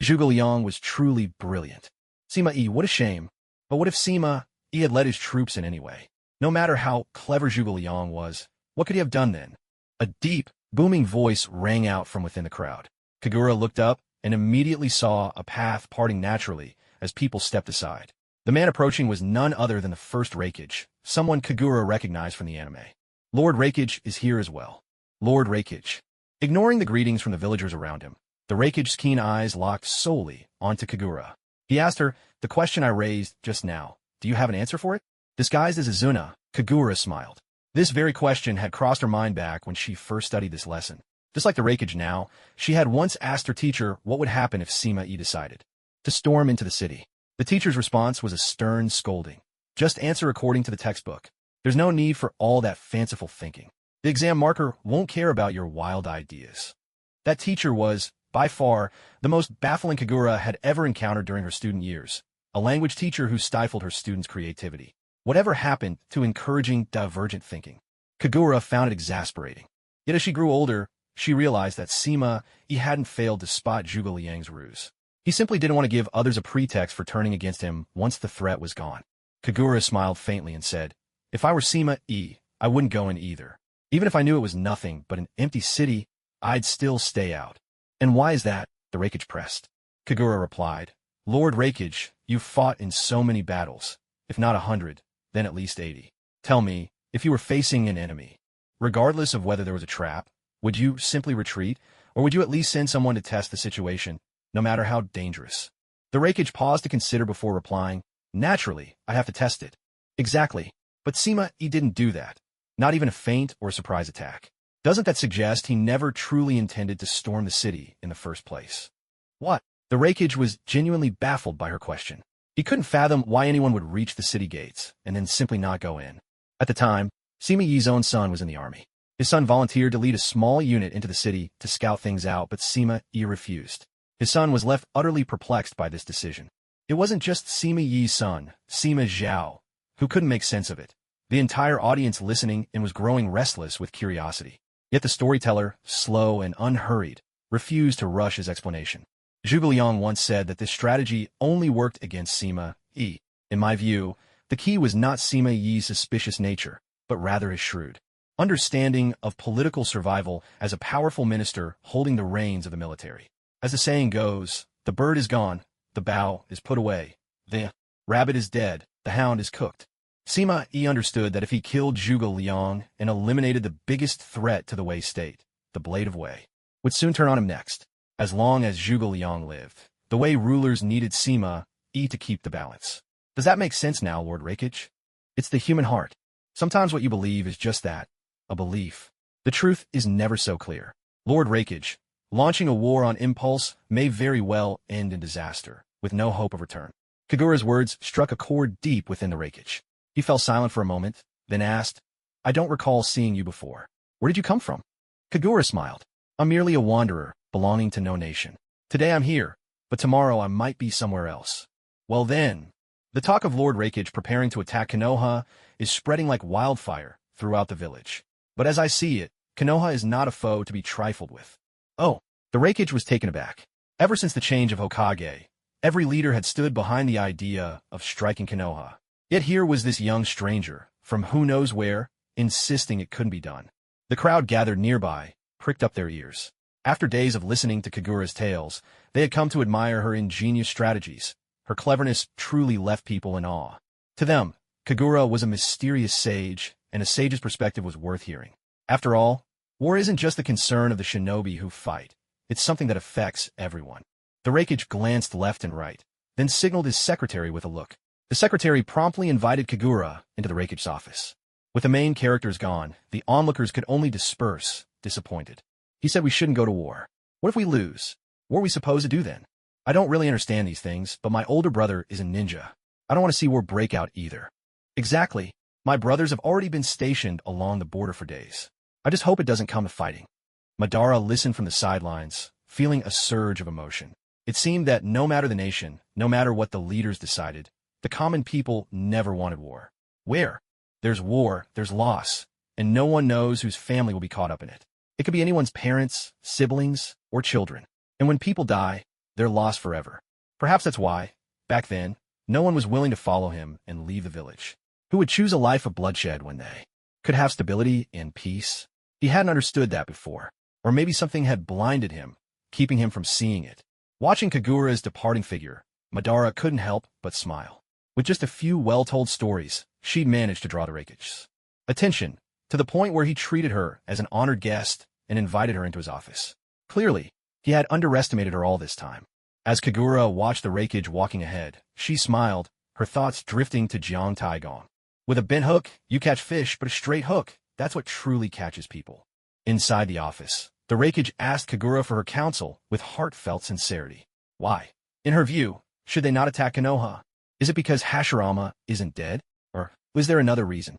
Zhuge Liang was truly brilliant. Sima Yi, what a shame. But what if Sima Yi had led his troops in anyway? No matter how clever Zhuge Liang was, what could he have done then? A deep, booming voice rang out from within the crowd. Kagura looked up and immediately saw a path parting naturally as people stepped aside. The man approaching was none other than the first Rakeage, someone Kagura recognized from the anime. Lord Rakeage is here as well. Lord Rakeage. Ignoring the greetings from the villagers around him, the Rakeage's keen eyes locked solely onto Kagura. He asked her, the question I raised just now, do you have an answer for it? Disguised as Izuna, Kagura smiled. This very question had crossed her mind back when she first studied this lesson. Just like the Rakeage now, she had once asked her teacher what would happen if Sima Yi decided to storm into the city. The teacher's response was a stern scolding. Just answer according to the textbook. There's no need for all that fanciful thinking. The exam marker won't care about your wild ideas. That teacher was, by far, the most baffling Kagura had ever encountered during her student years, a language teacher who stifled her students' creativity. Whatever happened to encouraging divergent thinking? Kagura found it exasperating. Yet as she grew older, she realized that Sima Yi hadn't failed to spot Zhuge Liang's ruse. He simply didn't want to give others a pretext for turning against him once the threat was gone. Kagura smiled faintly and said, if I were Sima Yi, I wouldn't go in either. Even if I knew it was nothing but an empty city, I'd still stay out. And why is that? The Rakeage pressed. Kagura replied, Lord Rakeage, you've fought in so many battles. If not 100, then at least 80. Tell me, if you were facing an enemy, regardless of whether there was a trap, would you simply retreat, or would you at least send someone to test the situation, no matter how dangerous? The Rakeage paused to consider before replying, naturally, I have to test it. Exactly. But Sima Yi didn't do that. Not even a feint or a surprise attack. Doesn't that suggest he never truly intended to storm the city in the first place? What? The Rakeage was genuinely baffled by her question. He couldn't fathom why anyone would reach the city gates and then simply not go in. At the time, Sima Yi's own son was in the army. His son volunteered to lead a small unit into the city to scout things out, but Sima Yi refused. His son was left utterly perplexed by this decision. It wasn't just Sima Yi's son, Sima Zhao, who couldn't make sense of it. The entire audience listening and was growing restless with curiosity. Yet the storyteller, slow and unhurried, refused to rush his explanation. Zhuge Liang once said that this strategy only worked against Sima Yi. In my view, the key was not Sima Yi's suspicious nature, but rather his shrewd understanding of political survival as a powerful minister holding the reins of the military. As the saying goes, the bird is gone, the bow is put away, the rabbit is dead, the hound is cooked. Sima Yi understood that if he killed Zhuge Liang and eliminated the biggest threat to the Wei state, the Blade of Wei would soon turn on him next. As long as Zhuge Liang lived, the Wei rulers needed Sima Yi to keep the balance. Does that make sense now, Lord Reikage? It's the human heart. Sometimes what you believe is just that, a belief. The truth is never so clear. Lord Reikage, launching a war on impulse may very well end in disaster, with no hope of return. Kagura's words struck a chord deep within the Reikage. He fell silent for a moment, then asked, I don't recall seeing you before. Where did you come from? Kagura smiled. I'm merely a wanderer, belonging to no nation. Today I'm here, but tomorrow I might be somewhere else. Well then, the talk of Lord Reikage preparing to attack Konoha is spreading like wildfire throughout the village. But as I see it, Konoha is not a foe to be trifled with. Oh, the Reikage was taken aback. Ever since the change of Hokage, every leader had stood behind the idea of striking Konoha. Yet here was this young stranger, from who knows where, insisting it couldn't be done. The crowd gathered nearby, pricked up their ears. After days of listening to Kagura's tales, they had come to admire her ingenious strategies. Her cleverness truly left people in awe. To them, Kagura was a mysterious sage, and a sage's perspective was worth hearing. After all, war isn't just the concern of the shinobi who fight. It's something that affects everyone. The Reikage glanced left and right, then signaled his secretary with a look. The secretary promptly invited Kagura into the Reikage's office. With the main characters gone, the onlookers could only disperse, disappointed. He said we shouldn't go to war. What if we lose? What are we supposed to do then? I don't really understand these things, but my older brother is a ninja. I don't want to see war break out either. Exactly. My brothers have already been stationed along the border for days. I just hope it doesn't come to fighting. Madara listened from the sidelines, feeling a surge of emotion. It seemed that no matter the nation, no matter what the leaders decided, the common people never wanted war. Where there's war, there's loss, and no one knows whose family will be caught up in it. It could be anyone's parents, siblings, or children. And when people die, they're lost forever. Perhaps that's why, back then, no one was willing to follow him and leave the village. Who would choose a life of bloodshed when they could have stability and peace? He hadn't understood that before. Or maybe something had blinded him, keeping him from seeing it. Watching Kagura's departing figure, Madara couldn't help but smile. With just a few well-told stories, she'd managed to draw the Reikage's attention, to the point where he treated her as an honored guest and invited her into his office. Clearly, he had underestimated her all this time. As Kagura watched the Reikage walking ahead, she smiled, her thoughts drifting to Jiang Taigong. With a bent hook, you catch fish, but a straight hook, that's what truly catches people. Inside the office, the Reikage asked Kagura for her counsel with heartfelt sincerity. Why? In her view, should they not attack Konoha? Is it because Hashirama isn't dead? Or was there another reason?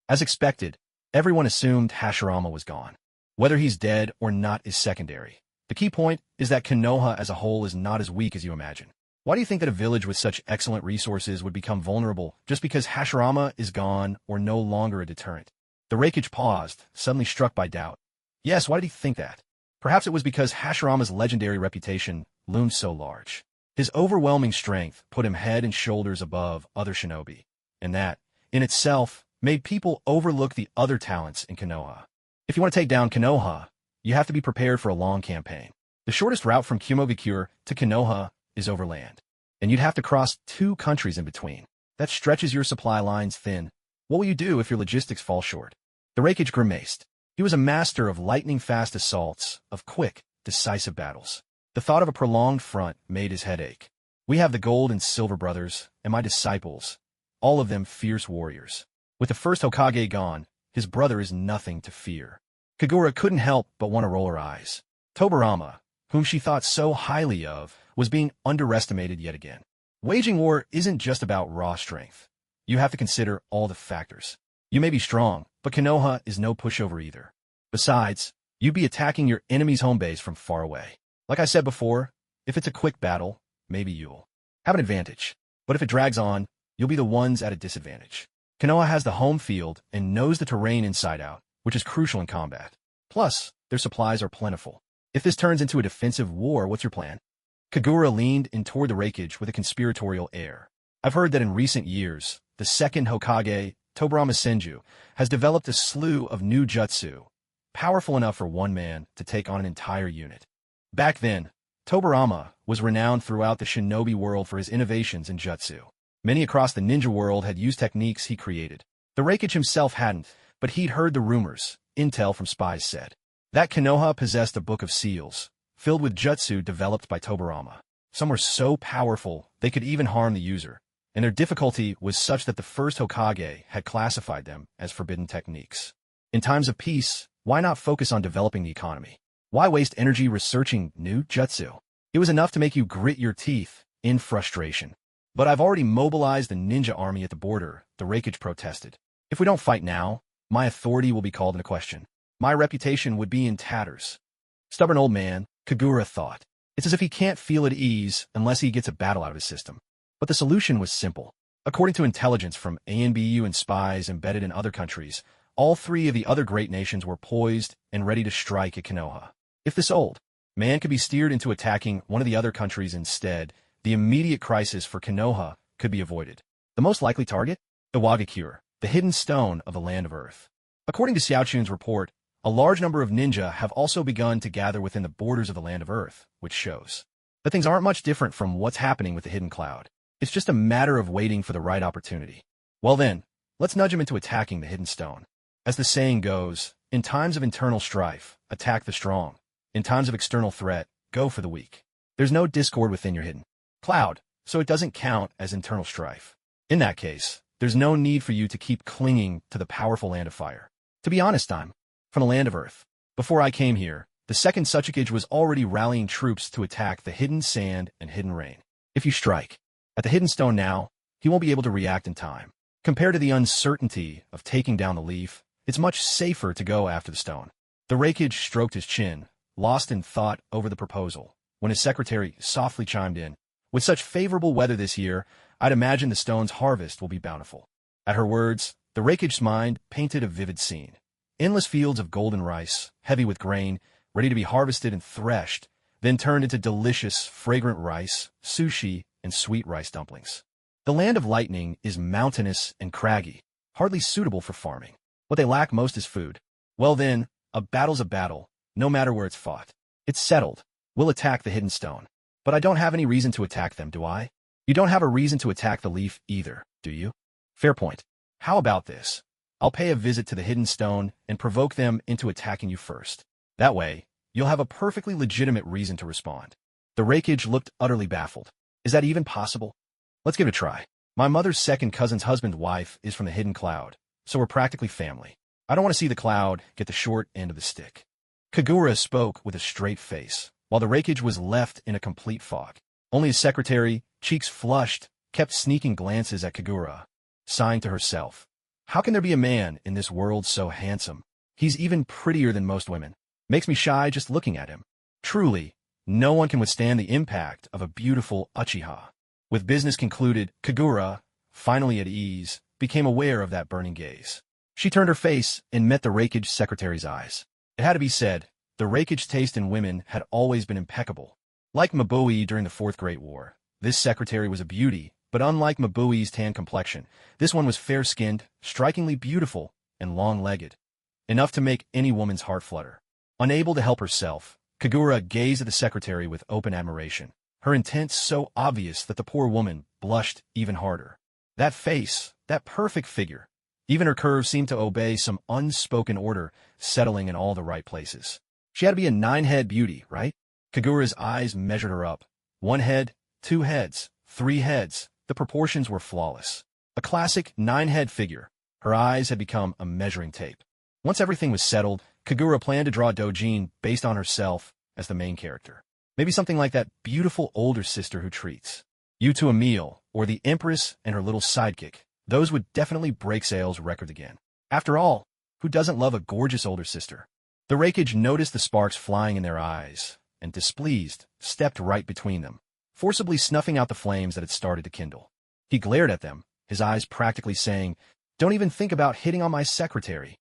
As expected, everyone assumed Hashirama was gone. Whether he's dead or not is secondary. The key point is that Konoha as a whole is not as weak as you imagine. Why do you think that a village with such excellent resources would become vulnerable just because Hashirama is gone or no longer a deterrent? The Reikage paused, suddenly struck by doubt. Yes, why did he think that? Perhaps it was because Hashirama's legendary reputation loomed so large. His overwhelming strength put him head and shoulders above other shinobi, and that, in itself, made people overlook the other talents in Konoha. If you want to take down Konoha, you have to be prepared for a long campaign. The shortest route from Kumogakure to Konoha is overland, and you'd have to cross 2 countries in between. That stretches your supply lines thin. What will you do if your logistics fall short? The Reikage grimaced. He was a master of lightning-fast assaults, of quick, decisive battles. The thought of a prolonged front made his head ache. We have the Gold and Silver brothers, and my disciples, all of them fierce warriors. With the first Hokage gone, his brother is nothing to fear. Kagura couldn't help but want to roll her eyes. Tobarama, whom she thought so highly of, was being underestimated yet again. Waging war isn't just about raw strength. You have to consider all the factors. You may be strong, but Konoha is no pushover either. Besides, you'd be attacking your enemy's home base from far away. Like I said before, if it's a quick battle, maybe you'll have an advantage. But if it drags on, you'll be the ones at a disadvantage. Konoha has the home field and knows the terrain inside out, which is crucial in combat. Plus, their supplies are plentiful. If this turns into a defensive war, what's your plan? Kagura leaned in toward the Raikage with a conspiratorial air. I've heard that in recent years, the second Hokage, Tobirama Senju, has developed a slew of new jutsu, powerful enough for one man to take on an entire unit. Back then, Tobirama was renowned throughout the shinobi world for his innovations in jutsu. Many across the ninja world had used techniques he created. The Raikage himself hadn't, but he'd heard the rumors. Intel from spies said that Konoha possessed a book of seals, filled with jutsu developed by Tobirama. Some were so powerful they could even harm the user, and their difficulty was such that the first Hokage had classified them as forbidden techniques. In times of peace, why not focus on developing the economy? Why waste energy researching new jutsu? It was enough to make you grit your teeth in frustration. But I've already mobilized the ninja army at the border, the Raikage protested. If we don't fight now, my authority will be called into question. My reputation would be in tatters. Stubborn old man, Kagura thought. It's as if he can't feel at ease unless he gets a battle out of his system. But the solution was simple. According to intelligence from ANBU and spies embedded in other countries, all three of the other great nations were poised and ready to strike at Konoha. If this old man could be steered into attacking one of the other countries instead, the immediate crisis for Konoha could be avoided. The most likely target? Iwagakure, the hidden stone of the land of Earth. According to Xiaochun's report, a large number of ninja have also begun to gather within the borders of the land of Earth, which shows that things aren't much different from what's happening with the hidden cloud. It's just a matter of waiting for the right opportunity. Well then, let's nudge him into attacking the hidden stone. As the saying goes, in times of internal strife, attack the strong. In times of external threat, go for the weak. There's no discord within your hidden cloud, so it doesn't count as internal strife. In that case, there's no need for you to keep clinging to the powerful land of fire. To be honest, I'm from the land of Earth. Before I came here, the second Suchikage was already rallying troops to attack the hidden sand and hidden rain. If you strike at the hidden stone now, he won't be able to react in time. Compared to the uncertainty of taking down the leaf, it's much safer to go after the stone. The Raikage stroked his chin, lost in thought over the proposal, when his secretary softly chimed in. With such favorable weather this year, I'd imagine the stone's harvest will be bountiful. At her words, the Raikage's mind painted a vivid scene. Endless fields of golden rice, heavy with grain, ready to be harvested and threshed, then turned into delicious, fragrant rice, sushi, and sweet rice dumplings. The land of lightning is mountainous and craggy, hardly suitable for farming. What they lack most is food. Well then, a battle's a battle, no matter where it's fought. It's settled. We'll attack the hidden stone. But I don't have any reason to attack them, do I? You don't have a reason to attack the leaf either, do you? Fair point. How about this? I'll pay a visit to the hidden stone and provoke them into attacking you first. That way, you'll have a perfectly legitimate reason to respond. The Raikage looked utterly baffled. Is that even possible? Let's give it a try. My mother's second cousin's husband's wife is from the hidden cloud, so we're practically family. I don't want to see the cloud get the short end of the stick. Kagura spoke with a straight face, while the Raikage was left in a complete fog. Only his secretary, cheeks flushed, kept sneaking glances at Kagura, sighing to herself. How can there be a man in this world so handsome? He's even prettier than most women. Makes me shy just looking at him. Truly, no one can withstand the impact of a beautiful Uchiha. With business concluded, Kagura, finally at ease, became aware of that burning gaze. She turned her face and met the Raikage secretary's eyes. It had to be said, the Raikage's taste in women had always been impeccable. Like Mabui during the Fourth Great War, this secretary was a beauty, but unlike Mabui's tan complexion, this one was fair-skinned, strikingly beautiful, and long-legged. Enough to make any woman's heart flutter. Unable to help herself, Kagura gazed at the secretary with open admiration, her intent so obvious that the poor woman blushed even harder. That face, that perfect figure. Even her curves seemed to obey some unspoken order, settling in all the right places. She had to be a 9-head beauty, right? Kagura's eyes measured her up. 1 head, 2 heads, 3 heads. The proportions were flawless. A classic 9-head figure. Her eyes had become a measuring tape. Once everything was settled, Kagura planned to draw a doujin based on herself as the main character. Maybe something like that beautiful older sister who treats you to a meal, or the Empress and her little sidekick. Those would definitely break sales records again. After all, who doesn't love a gorgeous older sister? The Raikage noticed the sparks flying in their eyes, and displeased, stepped right between them, forcibly snuffing out the flames that had started to kindle. He glared at them, his eyes practically saying, "Don't even think about hitting on my secretary."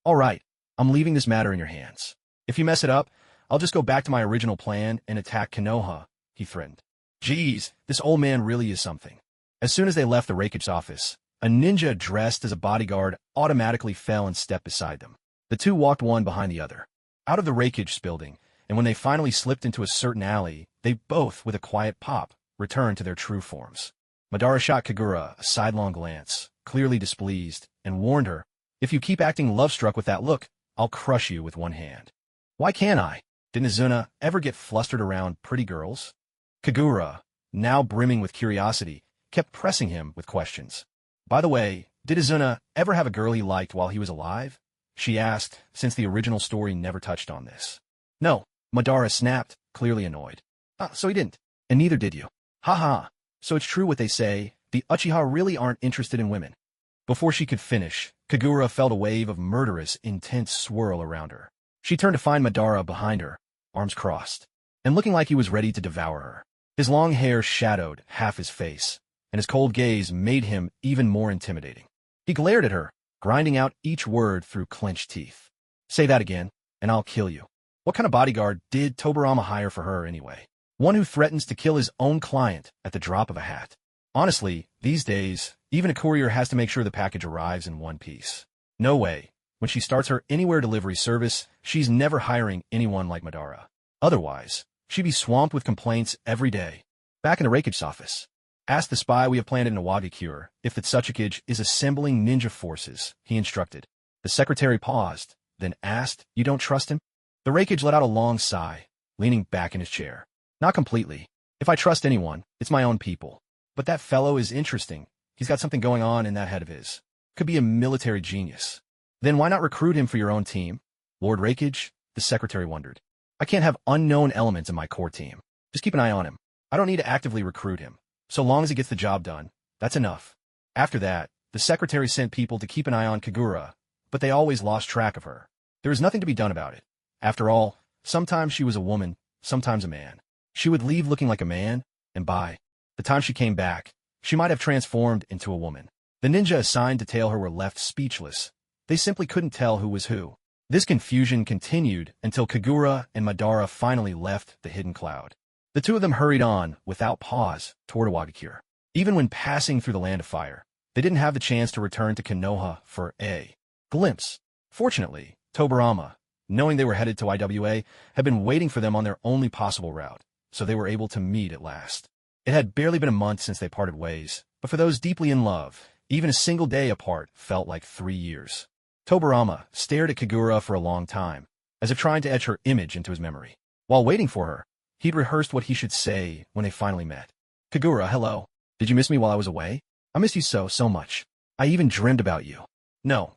"All right, I'm leaving this matter in your hands. If you mess it up, I'll just go back to my original plan and attack Konoha, he threatened. Geez, this old man really is something. As soon as they left the Rakich's office, a ninja dressed as a bodyguard automatically fell and stepped beside them. The two walked one behind the other, out of the Rakich's building, and when they finally slipped into a certain alley, they both, with a quiet pop, returned to their true forms. Madara shot Kagura a sidelong glance, clearly displeased, and warned her, if you keep acting love-struck with that look, I'll crush you with one hand. Why can't I? Didn't Izuna ever get flustered around pretty girls? Kagura, now brimming with curiosity, kept pressing him with questions. By the way, did Izuna ever have a girl he liked while he was alive? She asked, since the original story never touched on this. No, Madara snapped, clearly annoyed. So he didn't. And neither did you. Ha. So it's true what they say, the Uchiha really aren't interested in women. Before she could finish, Kagura felt a wave of murderous, intense swirl around her. She turned to find Madara behind her, arms crossed, and looking like he was ready to devour her. His long hair shadowed half his face, and his cold gaze made him even more intimidating. He glared at her, grinding out each word through clenched teeth. Say that again, and I'll kill you. What kind of bodyguard did Tobirama hire for her anyway? One who threatens to kill his own client at the drop of a hat. Honestly, these days, even a courier has to make sure the package arrives in one piece. No way. When she starts her anywhere delivery service, she's never hiring anyone like Madara. Otherwise, she'd be swamped with complaints every day. Back in the Rakich's office. Ask the spy we have planted in Iwagakure if the Tsuchikage is assembling ninja forces, he instructed. The secretary paused, then asked, you don't trust him? The Rakich let out a long sigh, leaning back in his chair. Not completely. If I trust anyone, it's my own people. But that fellow is interesting. He's got something going on in that head of his. Could be a military genius. Then why not recruit him for your own team? Lord Rakich, the secretary wondered. I can't have unknown elements in my core team. Just keep an eye on him. I don't need to actively recruit him. So long as he gets the job done, that's enough. After that, the secretary sent people to keep an eye on Kagura, but they always lost track of her. There was nothing to be done about it. After all, sometimes she was a woman, sometimes a man. She would leave looking like a man, and by the time she came back, she might have transformed into a woman. The ninja assigned to tail her were left speechless. They simply couldn't tell who was who. This confusion continued until Kagura and Madara finally left the hidden cloud. The two of them hurried on, without pause, toward Iwagakure. Even when passing through the Land of Fire, they didn't have the chance to return to Konoha for a glimpse. Fortunately, Tobirama, knowing they were headed to IWA, had been waiting for them on their only possible route, so they were able to meet at last. It had barely been a month since they parted ways, but for those deeply in love, even a single day apart felt like 3 years. Tobirama stared at Kagura for a long time, as if trying to etch her image into his memory. While waiting for her, he'd rehearsed what he should say when they finally met. Kagura, hello. Did you miss me while I was away? I missed you so much. I even dreamed about you. No,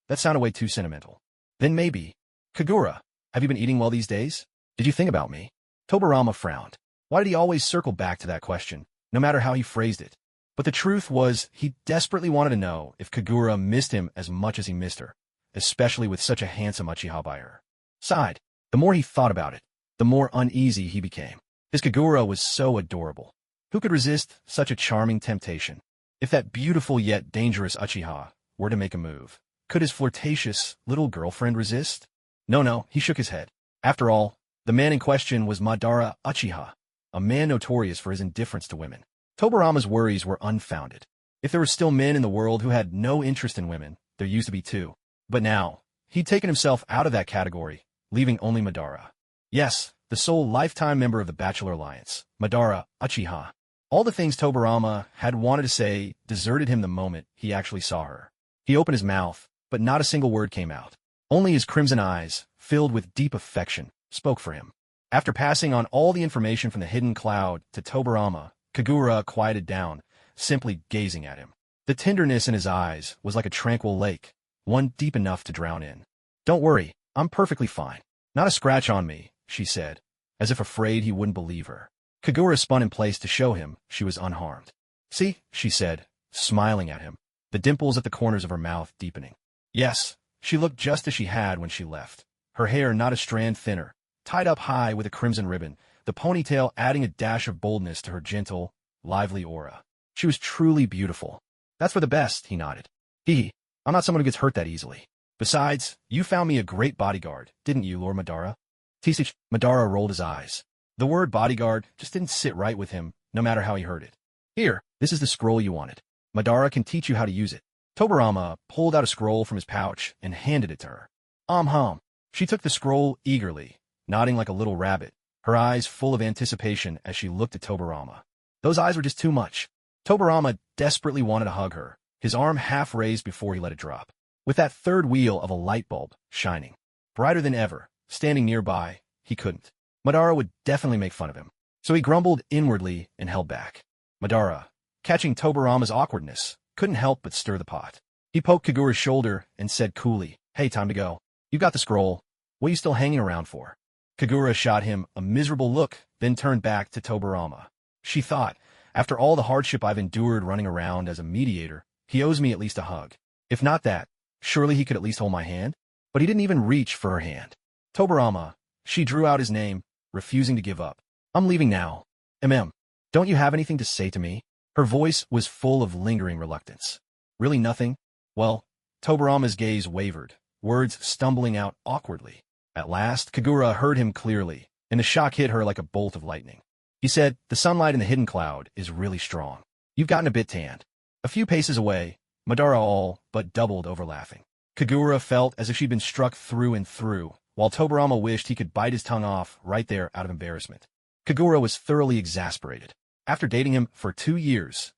that sounded way too sentimental. Then maybe. Kagura, have you been eating well these days? Did you think about me? Tobirama frowned. Why did he always circle back to that question, no matter how he phrased it? But the truth was, he desperately wanted to know if Kagura missed him as much as he missed her, especially with such a handsome Uchiha by her side. The more he thought about it, the more uneasy he became. His Kagura was so adorable. Who could resist such a charming temptation? If that beautiful yet dangerous Uchiha were to make a move, could his flirtatious little girlfriend resist? No, he shook his head. After all, the man in question was Madara Uchiha, a man notorious for his indifference to women. Tobirama's worries were unfounded. If there were still men in the world who had no interest in women, there used to be too. But now, he'd taken himself out of that category, leaving only Madara. Yes, the sole lifetime member of the Bachelor Alliance, Madara Uchiha. All the things Tobirama had wanted to say deserted him the moment he actually saw her. He opened his mouth, but not a single word came out. Only his crimson eyes, filled with deep affection, spoke for him. After passing on all the information from the hidden cloud to Tobirama, Kagura quieted down, simply gazing at him. The tenderness in his eyes was like a tranquil lake, one deep enough to drown in. Don't worry, I'm perfectly fine. Not a scratch on me, she said, as if afraid he wouldn't believe her. Kagura spun in place to show him she was unharmed. See, she said, smiling at him, the dimples at the corners of her mouth deepening. Yes, she looked just as she had when she left. Her hair not a strand thinner, tied up high with a crimson ribbon, the ponytail adding a dash of boldness to her gentle, lively aura. She was truly beautiful. That's for the best, he nodded. I'm not someone who gets hurt that easily. Besides, you found me a great bodyguard, didn't you, Lord Madara? Tisich, Madara rolled his eyes. The word bodyguard just didn't sit right with him, no matter how he heard it. Here, this is the scroll you wanted. Madara can teach you how to use it. Tobirama pulled out a scroll from his pouch and handed it to her. Hum. She took the scroll eagerly, nodding like a little rabbit, her eyes full of anticipation as she looked at Tobirama. Those eyes were just too much. Tobirama desperately wanted to hug her, his arm half raised before he let it drop. With that third wheel of a light bulb shining brighter than ever, standing nearby, he couldn't. Madara would definitely make fun of him. So he grumbled inwardly and held back. Madara, catching Tobirama's awkwardness, couldn't help but stir the pot. He poked Kagura's shoulder and said coolly, "Hey, time to go. You got the scroll. What are you still hanging around for?" Kagura shot him a miserable look, then turned back to Tobirama. She thought, after all the hardship I've endured running around as a mediator, he owes me at least a hug. If not that, surely he could at least hold my hand? But he didn't even reach for her hand. Tobirama, she drew out his name, refusing to give up. "I'm leaving now. Don't you have anything to say to me?" Her voice was full of lingering reluctance. "Really nothing?" Well, Tobirama's gaze wavered, words stumbling out awkwardly. At last, Kagura heard him clearly, and the shock hit her like a bolt of lightning. He said, "The sunlight in the hidden cloud is really strong. You've gotten a bit tanned." A few paces away, Madara all but doubled over laughing. Kagura felt as if she'd been struck through and through, while Tobirama wished he could bite his tongue off right there out of embarrassment. Kagura was thoroughly exasperated. After dating him for 2 years,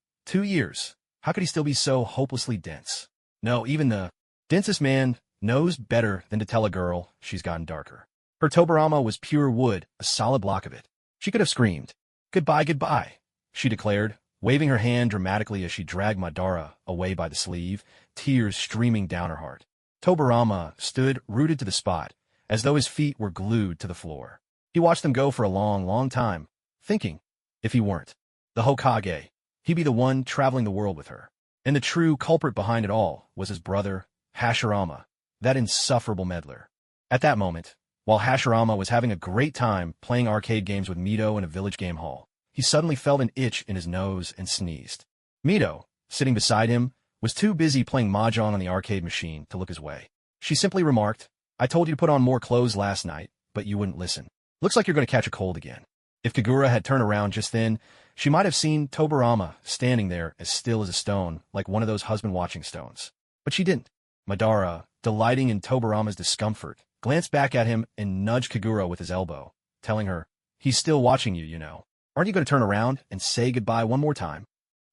how could he still be so hopelessly dense? No, even the densest man knows better than to tell a girl she's gotten darker. Her Tobirama was pure wood, a solid block of it. She could have screamed, Goodbye, she declared, waving her hand dramatically as she dragged Madara away by the sleeve, tears streaming down her heart. Tobirama stood rooted to the spot, as though his feet were glued to the floor. He watched them go for a long time, thinking, if he weren't the Hokage, he'd be the one traveling the world with her. And the true culprit behind it all was his brother, Hashirama, that insufferable meddler. At that moment, while Hashirama was having a great time playing arcade games with Mito in a village game hall, he suddenly felt an itch in his nose and sneezed. Mito, sitting beside him, was too busy playing mahjong on the arcade machine to look his way. She simply remarked, "I told you to put on more clothes last night, but you wouldn't listen. Looks like you're going to catch a cold again." If Kagura had turned around just then, she might have seen Tobirama standing there as still as a stone, like one of those husband-watching stones. But she didn't. Madara, delighting in Tobirama's discomfort, glanced back at him and nudged Kagura with his elbow, telling her, "He's still watching you, you know. Aren't you going to turn around and say goodbye one more time?"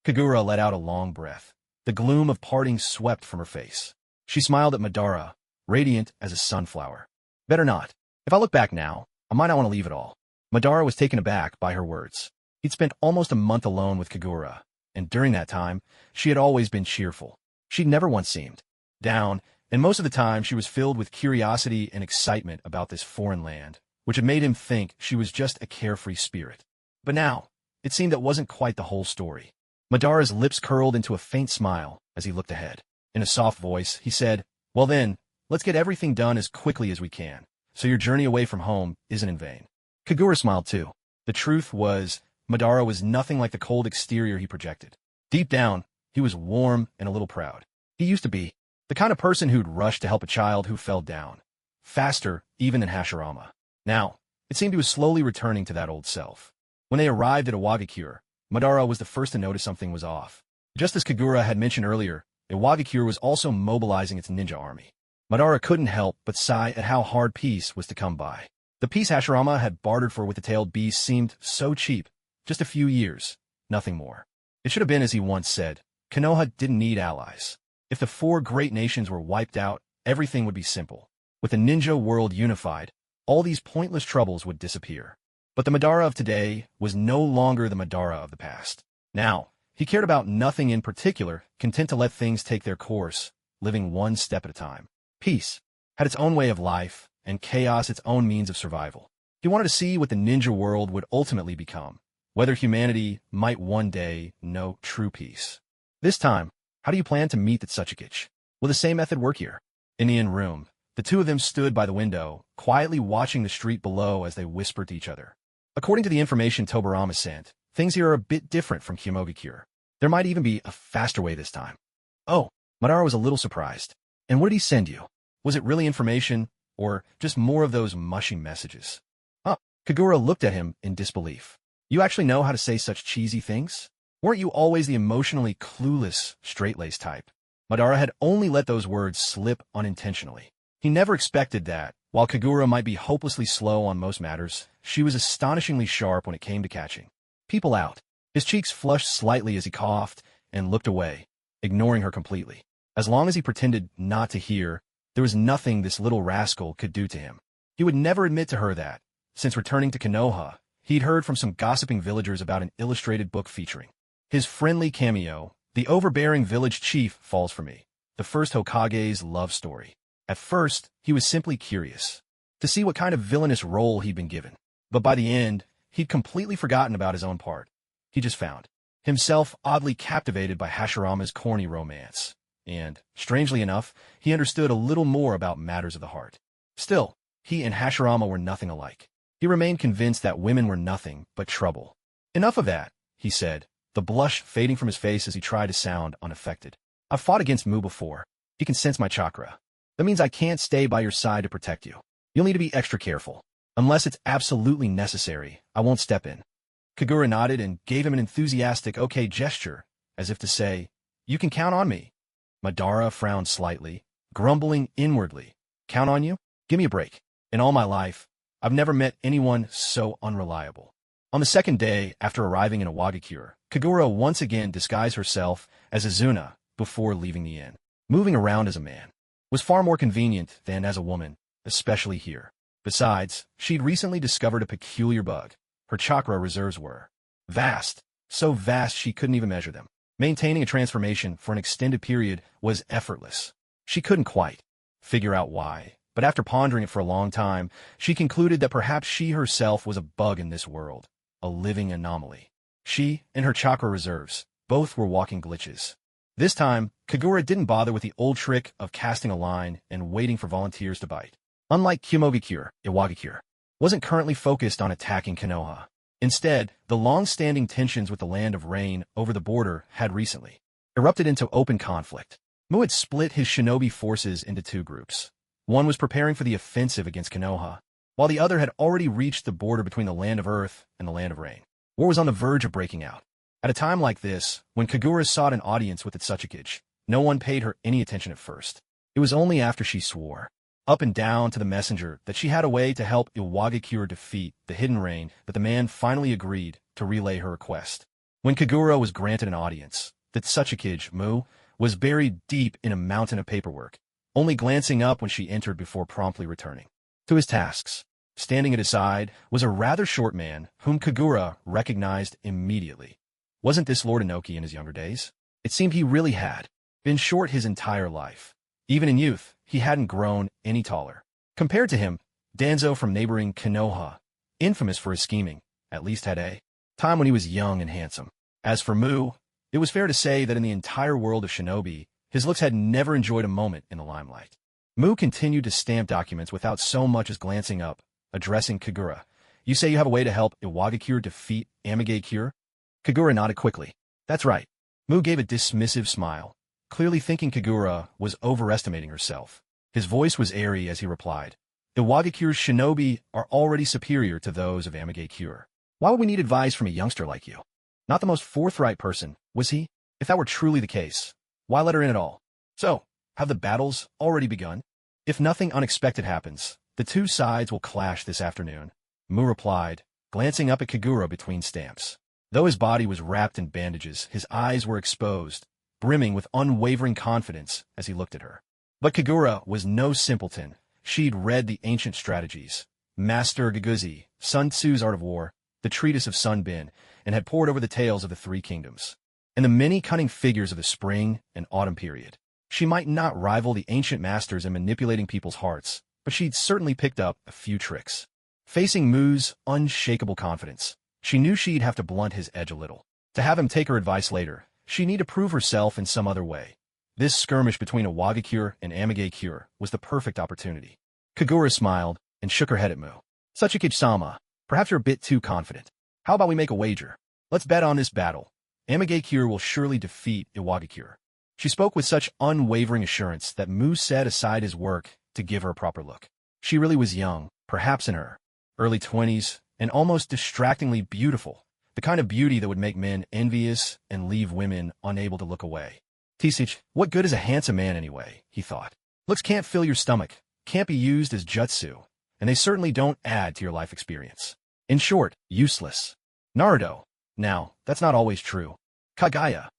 Kagura let out a long breath. The gloom of parting swept from her face. She smiled at Madara, radiant as a sunflower. "Better not. If I look back now, I might not want to leave at all." Madara was taken aback by her words. He'd spent almost a month alone with Kagura, and during that time, she had always been cheerful. She'd never once seemed down, and most of the time she was filled with curiosity and excitement about this foreign land, which had made him think she was just a carefree spirit. But now, it seemed that wasn't quite the whole story. Madara's lips curled into a faint smile as he looked ahead. In a soft voice, he said, "Well then, let's get everything done as quickly as we can, so your journey away from home isn't in vain." Kagura smiled too. The truth was, Madara was nothing like the cold exterior he projected. Deep down, he was warm and a little proud. He used to be the kind of person who'd rush to help a child who fell down, faster even than Hashirama. Now, it seemed he was slowly returning to that old self. When they arrived at Iwagakure, Madara was the first to notice something was off. Just as Kagura had mentioned earlier, Iwagakure was also mobilizing its ninja army. Madara couldn't help but sigh at how hard peace was to come by. The peace Hashirama had bartered for with the tailed beast seemed so cheap. Just a few years, nothing more. It should have been as he once said, Konoha didn't need allies. If the 4 great nations were wiped out, everything would be simple. With the ninja world unified, all these pointless troubles would disappear. But the Madara of today was no longer the Madara of the past. Now, he cared about nothing in particular, content to let things take their course, living one step at a time. Peace had its own way of life, and chaos its own means of survival. He wanted to see what the ninja world would ultimately become, whether humanity might one day know true peace. This time, how do you plan to meet the Tsuchikage? Will the same method work here? In the inn room, the two of them stood by the window, quietly watching the street below as they whispered to each other. According to the information Tobirama sent, things here are a bit different from Kimogakure. There might even be a faster way this time. Oh, Madara was a little surprised. And what did he send you? Was it really information, or just more of those mushy messages? Kagura looked at him in disbelief. You actually know how to say such cheesy things? Weren't you always the emotionally clueless, straight-laced type? Madara had only let those words slip unintentionally. He never expected that, while Kagura might be hopelessly slow on most matters, she was astonishingly sharp when it came to catching people out. His cheeks flushed slightly as he coughed and looked away, ignoring her completely. As long as he pretended not to hear, there was nothing this little rascal could do to him. He would never admit to her that, since returning to Konoha, he'd heard from some gossiping villagers about an illustrated book featuring his friendly cameo, The Overbearing Village Chief Falls for Me, the first Hokage's love story. At first, he was simply curious to see what kind of villainous role he'd been given. But by the end, he'd completely forgotten about his own part. He just found himself oddly captivated by Hashirama's corny romance. And, strangely enough, he understood a little more about matters of the heart. Still, he and Hashirama were nothing alike. He remained convinced that women were nothing but trouble. Enough of that, he said, the blush fading from his face as he tried to sound unaffected. I've fought against Mu before. He can sense my chakra. That means I can't stay by your side to protect you. You'll need to be extra careful. Unless it's absolutely necessary, I won't step in. Kagura nodded and gave him an enthusiastic okay gesture, as if to say, you can count on me. Madara frowned slightly, grumbling inwardly. Count on you? Give me a break. In all my life, I've never met anyone so unreliable. On the second day after arriving in Iwagakure, Kagura once again disguised herself as Azuna before leaving the inn. Moving around as a man was far more convenient than as a woman, especially here. Besides, she'd recently discovered a peculiar bug. Her chakra reserves were vast, so vast she couldn't even measure them. Maintaining a transformation for an extended period was effortless. She couldn't quite figure out why, but after pondering it for a long time, she concluded that perhaps she herself was a bug in this world, a living anomaly. She and her chakra reserves both were walking glitches. This time, Kagura didn't bother with the old trick of casting a line and waiting for volunteers to bite. Unlike Kumogakure, Iwagakure wasn't currently focused on attacking Konoha. Instead, the long-standing tensions with the Land of Rain over the border had recently erupted into open conflict. Mu had split his shinobi forces into two groups. One was preparing for the offensive against Konoha, while the other had already reached the border between the Land of Earth and the Land of Rain. War was on the verge of breaking out. At a time like this, when Kagura sought an audience with Itsukage, no one paid her any attention at first. It was only after she swore up and down to the messenger that she had a way to help Iwagakure defeat the Hidden Rain that the man finally agreed to relay her request. When Kagura was granted an audience, the Itsukage, Mu, was buried deep in a mountain of paperwork, only glancing up when she entered before promptly returning to his tasks. Standing at his side was a rather short man whom Kagura recognized immediately. Wasn't this Lord Inoki in his younger days? It seemed he really had been short his entire life. Even in youth, he hadn't grown any taller. Compared to him, Danzo from neighboring Konoha, infamous for his scheming, at least had a time when he was young and handsome. As for Mu, it was fair to say that in the entire world of shinobi, his looks had never enjoyed a moment in the limelight. Mu continued to stamp documents without so much as glancing up, addressing Kagura. You say you have a way to help Iwagakure defeat Amegakure? Kagura nodded quickly. That's right. Mu gave a dismissive smile, clearly thinking Kagura was overestimating herself. His voice was airy as he replied, Iwagakure's shinobi are already superior to those of Amegakure. Why would we need advice from a youngster like you? Not the most forthright person, was he? If that were truly the case, why let her in at all? So, have the battles already begun? If nothing unexpected happens, the two sides will clash this afternoon, Mu replied, glancing up at Kagura between stamps. Though his body was wrapped in bandages, his eyes were exposed, brimming with unwavering confidence as he looked at her. But Kagura was no simpleton. She'd read the ancient strategies, Master Gaguzi, Sun Tzu's Art of War, the Treatise of Sun Bin, and had pored over the tales of the Three Kingdoms, and the many cunning figures of the spring and autumn period. She might not rival the ancient masters in manipulating people's hearts, but she'd certainly picked up a few tricks. Facing Mu's unshakable confidence, she knew she'd have to blunt his edge a little. To have him take her advice later, she'd need to prove herself in some other way. This skirmish between Iwagakure and Amegakure was the perfect opportunity. Kagura smiled and shook her head at Mu. Itsukage-sama, perhaps you're a bit too confident. How about we make a wager? Let's bet on this battle. Amegakure will surely defeat Iwagakure. She spoke with such unwavering assurance that Mu set aside his work to give her a proper look. She really was young, perhaps in her early 20s, and almost distractingly beautiful, the kind of beauty that would make men envious and leave women unable to look away. Tisich, what good is a handsome man anyway, he thought. Looks can't fill your stomach, can't be used as jutsu, and they certainly don't add to your life experience. In short, useless. Naruto. Now, that's not always true. Kagaya.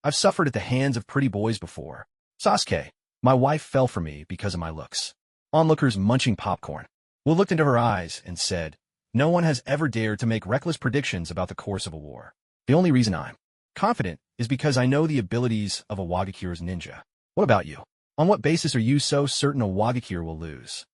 I've suffered at the hands of pretty boys before. Sasuke. My wife fell for me because of my looks. Onlookers munching popcorn. Wu looked into her eyes and said, no one has ever dared to make reckless predictions about the course of a war. The only reason I'm confident is because I know the abilities of a Wagakire's ninja. What about you? On what basis are you so certain a Wagakure will lose?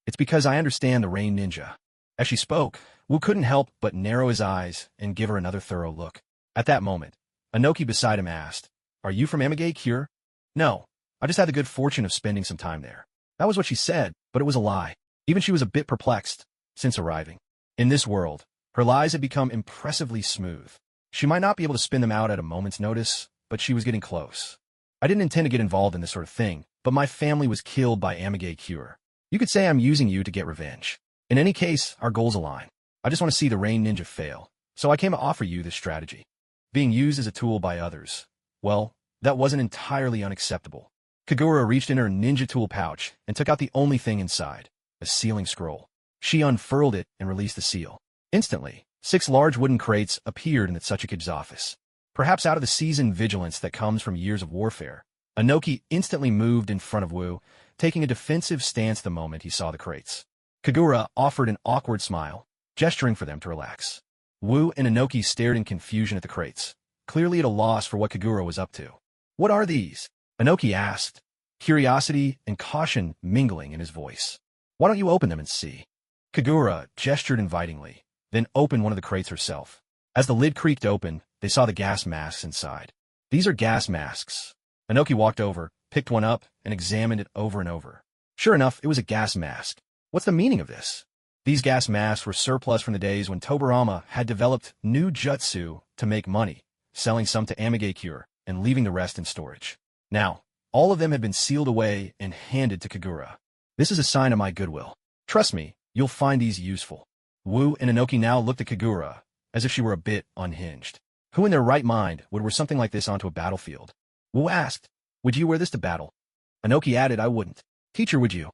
It's because I understand the Rain Ninja. As she spoke, Wu couldn't help but narrow his eyes and give her another thorough look. At that moment, Inoki beside him asked, are you from Amagakure? No, I just had the good fortune of spending some time there. That was what she said, but it was a lie. Even she was a bit perplexed since arriving. In this world, her lies had become impressively smooth. She might not be able to spin them out at a moment's notice, but she was getting close. I didn't intend to get involved in this sort of thing, but my family was killed by Amagakure. You could say I'm using you to get revenge. In any case, our goals align. I just want to see the Rain Ninja fail, so I came to offer you this strategy. Being used as a tool by others, well, that wasn't entirely unacceptable. Kagura reached in her ninja tool pouch and took out the only thing inside, a sealing scroll. She unfurled it and released the seal. Instantly, 6 large wooden crates appeared in the Tsuchikige's office. Perhaps out of the seasoned vigilance that comes from years of warfare, Inoki instantly moved in front of Wu, taking a defensive stance the moment he saw the crates. Kagura offered an awkward smile, gesturing for them to relax. Wu and Inoki stared in confusion at the crates, clearly at a loss for what Kagura was up to. What are these? Inoki asked, curiosity and caution mingling in his voice. Why don't you open them and see? Kagura gestured invitingly, then opened one of the crates herself. As the lid creaked open, they saw the gas masks inside. These are gas masks. Inoki walked over, picked one up, and examined it over and over. Sure enough, it was a gas mask. What's the meaning of this? These gas masks were surplus from the days when Tobirama had developed new jutsu to make money, selling some to Amagakure and leaving the rest in storage. Now, all of them had been sealed away and handed to Kagura. This is a sign of my goodwill. Trust me, you'll find these useful. Wu and Inoki now looked at Kagura, as if she were a bit unhinged. Who in their right mind would wear something like this onto a battlefield? Wu asked, would you wear this to battle? Inoki added, I wouldn't. Teacher, would you?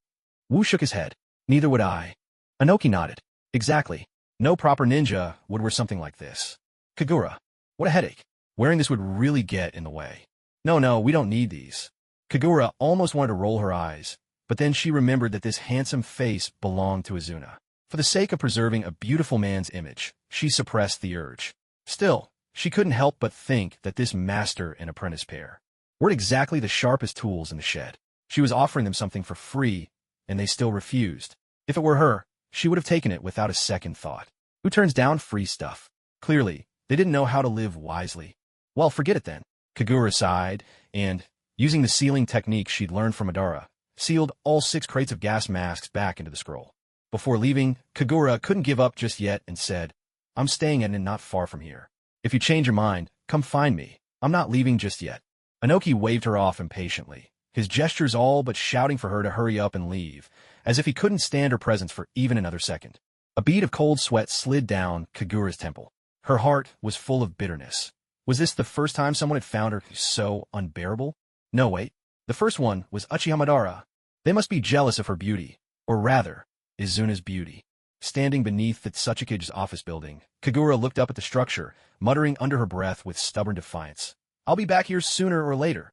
Wu shook his head. Neither would I. Inoki nodded. Exactly. No proper ninja would wear something like this. Kagura. What a headache. Wearing this would really get in the way. No, we don't need these. Kagura almost wanted to roll her eyes, but then she remembered that this handsome face belonged to Izuna. For the sake of preserving a beautiful man's image, she suppressed the urge. Still, she couldn't help but think that this master and apprentice pair weren't exactly the sharpest tools in the shed. She was offering them something for free, and they still refused. If it were her, she would have taken it without a second thought. Who turns down free stuff? Clearly, they didn't know how to live wisely. Well, forget it then. Kagura sighed, and, using the sealing technique she'd learned from Madara, sealed all 6 crates of gas masks back into the scroll. Before leaving, Kagura couldn't give up just yet and said, I'm staying at an inn not far from here. If you change your mind, come find me. I'm not leaving just yet. Inoki waved her off impatiently, his gestures all but shouting for her to hurry up and leave, as if he couldn't stand her presence for even another second. A bead of cold sweat slid down Kagura's temple. Her heart was full of bitterness. Was this the first time someone had found her so unbearable? No, wait. The first one was Uchiha Madara. They must be jealous of her beauty, or rather, Izuna's beauty. Standing beneath the Tsuchikige's office building, Kagura looked up at the structure, muttering under her breath with stubborn defiance. I'll be back here sooner or later.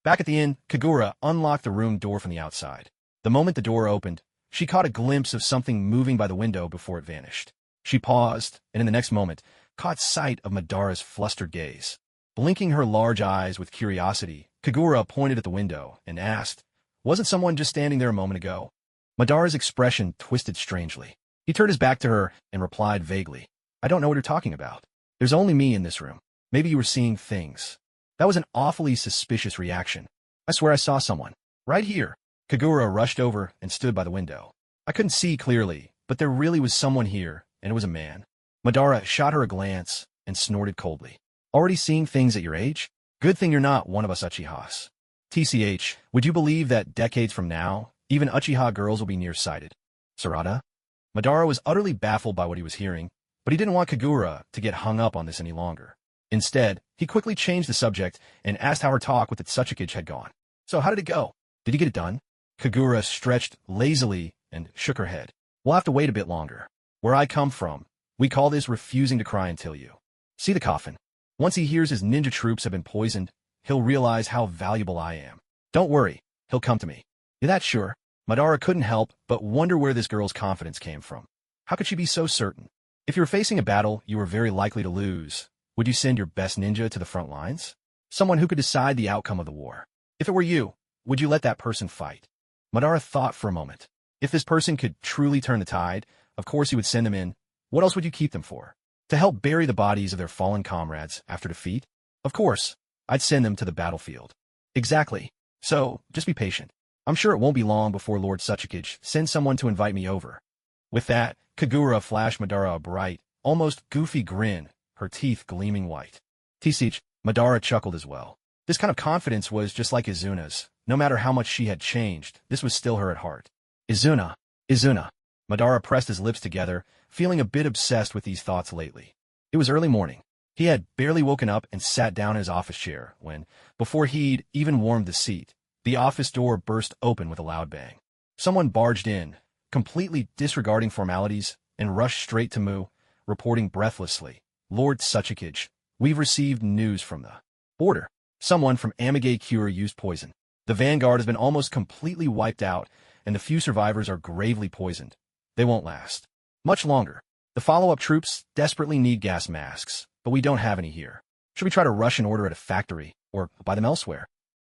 Back at the inn, Kagura unlocked the room door from the outside. The moment the door opened, she caught a glimpse of something moving by the window before it vanished. She paused, and in the next moment, caught sight of Madara's flustered gaze. Blinking her large eyes with curiosity, Kagura pointed at the window and asked, wasn't someone just standing there a moment ago? Madara's expression twisted strangely. He turned his back to her and replied vaguely, I don't know what you're talking about. There's only me in this room. Maybe you were seeing things. That was an awfully suspicious reaction. I swear I saw someone. Right here. Kagura rushed over and stood by the window. I couldn't see clearly, but there really was someone here, and it was a man. Madara shot her a glance and snorted coldly. Already seeing things at your age? Good thing you're not one of us Uchihas. TCH, would you believe that decades from now, Even Uchiha girls will be nearsighted. Sarada? Madara was utterly baffled by what he was hearing, but he didn't want Kagura to get hung up on this any longer. Instead, he quickly changed the subject and asked how her talk with the Tsuchikage had gone. So how did it go? Did he get it done? Kagura stretched lazily and shook her head. We'll have to wait a bit longer. Where I come from, we call this refusing to cry until you see the coffin. Once he hears his ninja troops have been poisoned, he'll realize how valuable I am. Don't worry, he'll come to me. You're that sure? Madara couldn't help but wonder where this girl's confidence came from. How could she be so certain? If you were facing a battle you were very likely to lose, would you send your best ninja to the front lines? Someone who could decide the outcome of the war. If it were you, would you let that person fight? Madara thought for a moment. If this person could truly turn the tide, of course he would send them in. What else would you keep them for? To help bury the bodies of their fallen comrades after defeat? Of course, I'd send them to the battlefield. Exactly. So, just be patient. I'm sure it won't be long before Lord Tsuchikage sends someone to invite me over. With that, Kagura flashed Madara a bright, almost goofy grin, her teeth gleaming white. Tisich, Madara chuckled as well. This kind of confidence was just like Izuna's. No matter how much she had changed, this was still her at heart. Izuna. Madara pressed his lips together, feeling a bit obsessed with these thoughts lately. It was early morning. He had barely woken up and sat down in his office chair when, before he'd even warmed the seat, the office door burst open with a loud bang. Someone barged in, completely disregarding formalities, and rushed straight to Mu, reporting breathlessly, Lord Tsuchikage, we've received news from the border. Someone from Amage used poison. The vanguard has been almost completely wiped out, and the few survivors are gravely poisoned. They won't last much longer. The follow-up troops desperately need gas masks, but we don't have any here. Should we try to rush an order at a factory, or buy them elsewhere?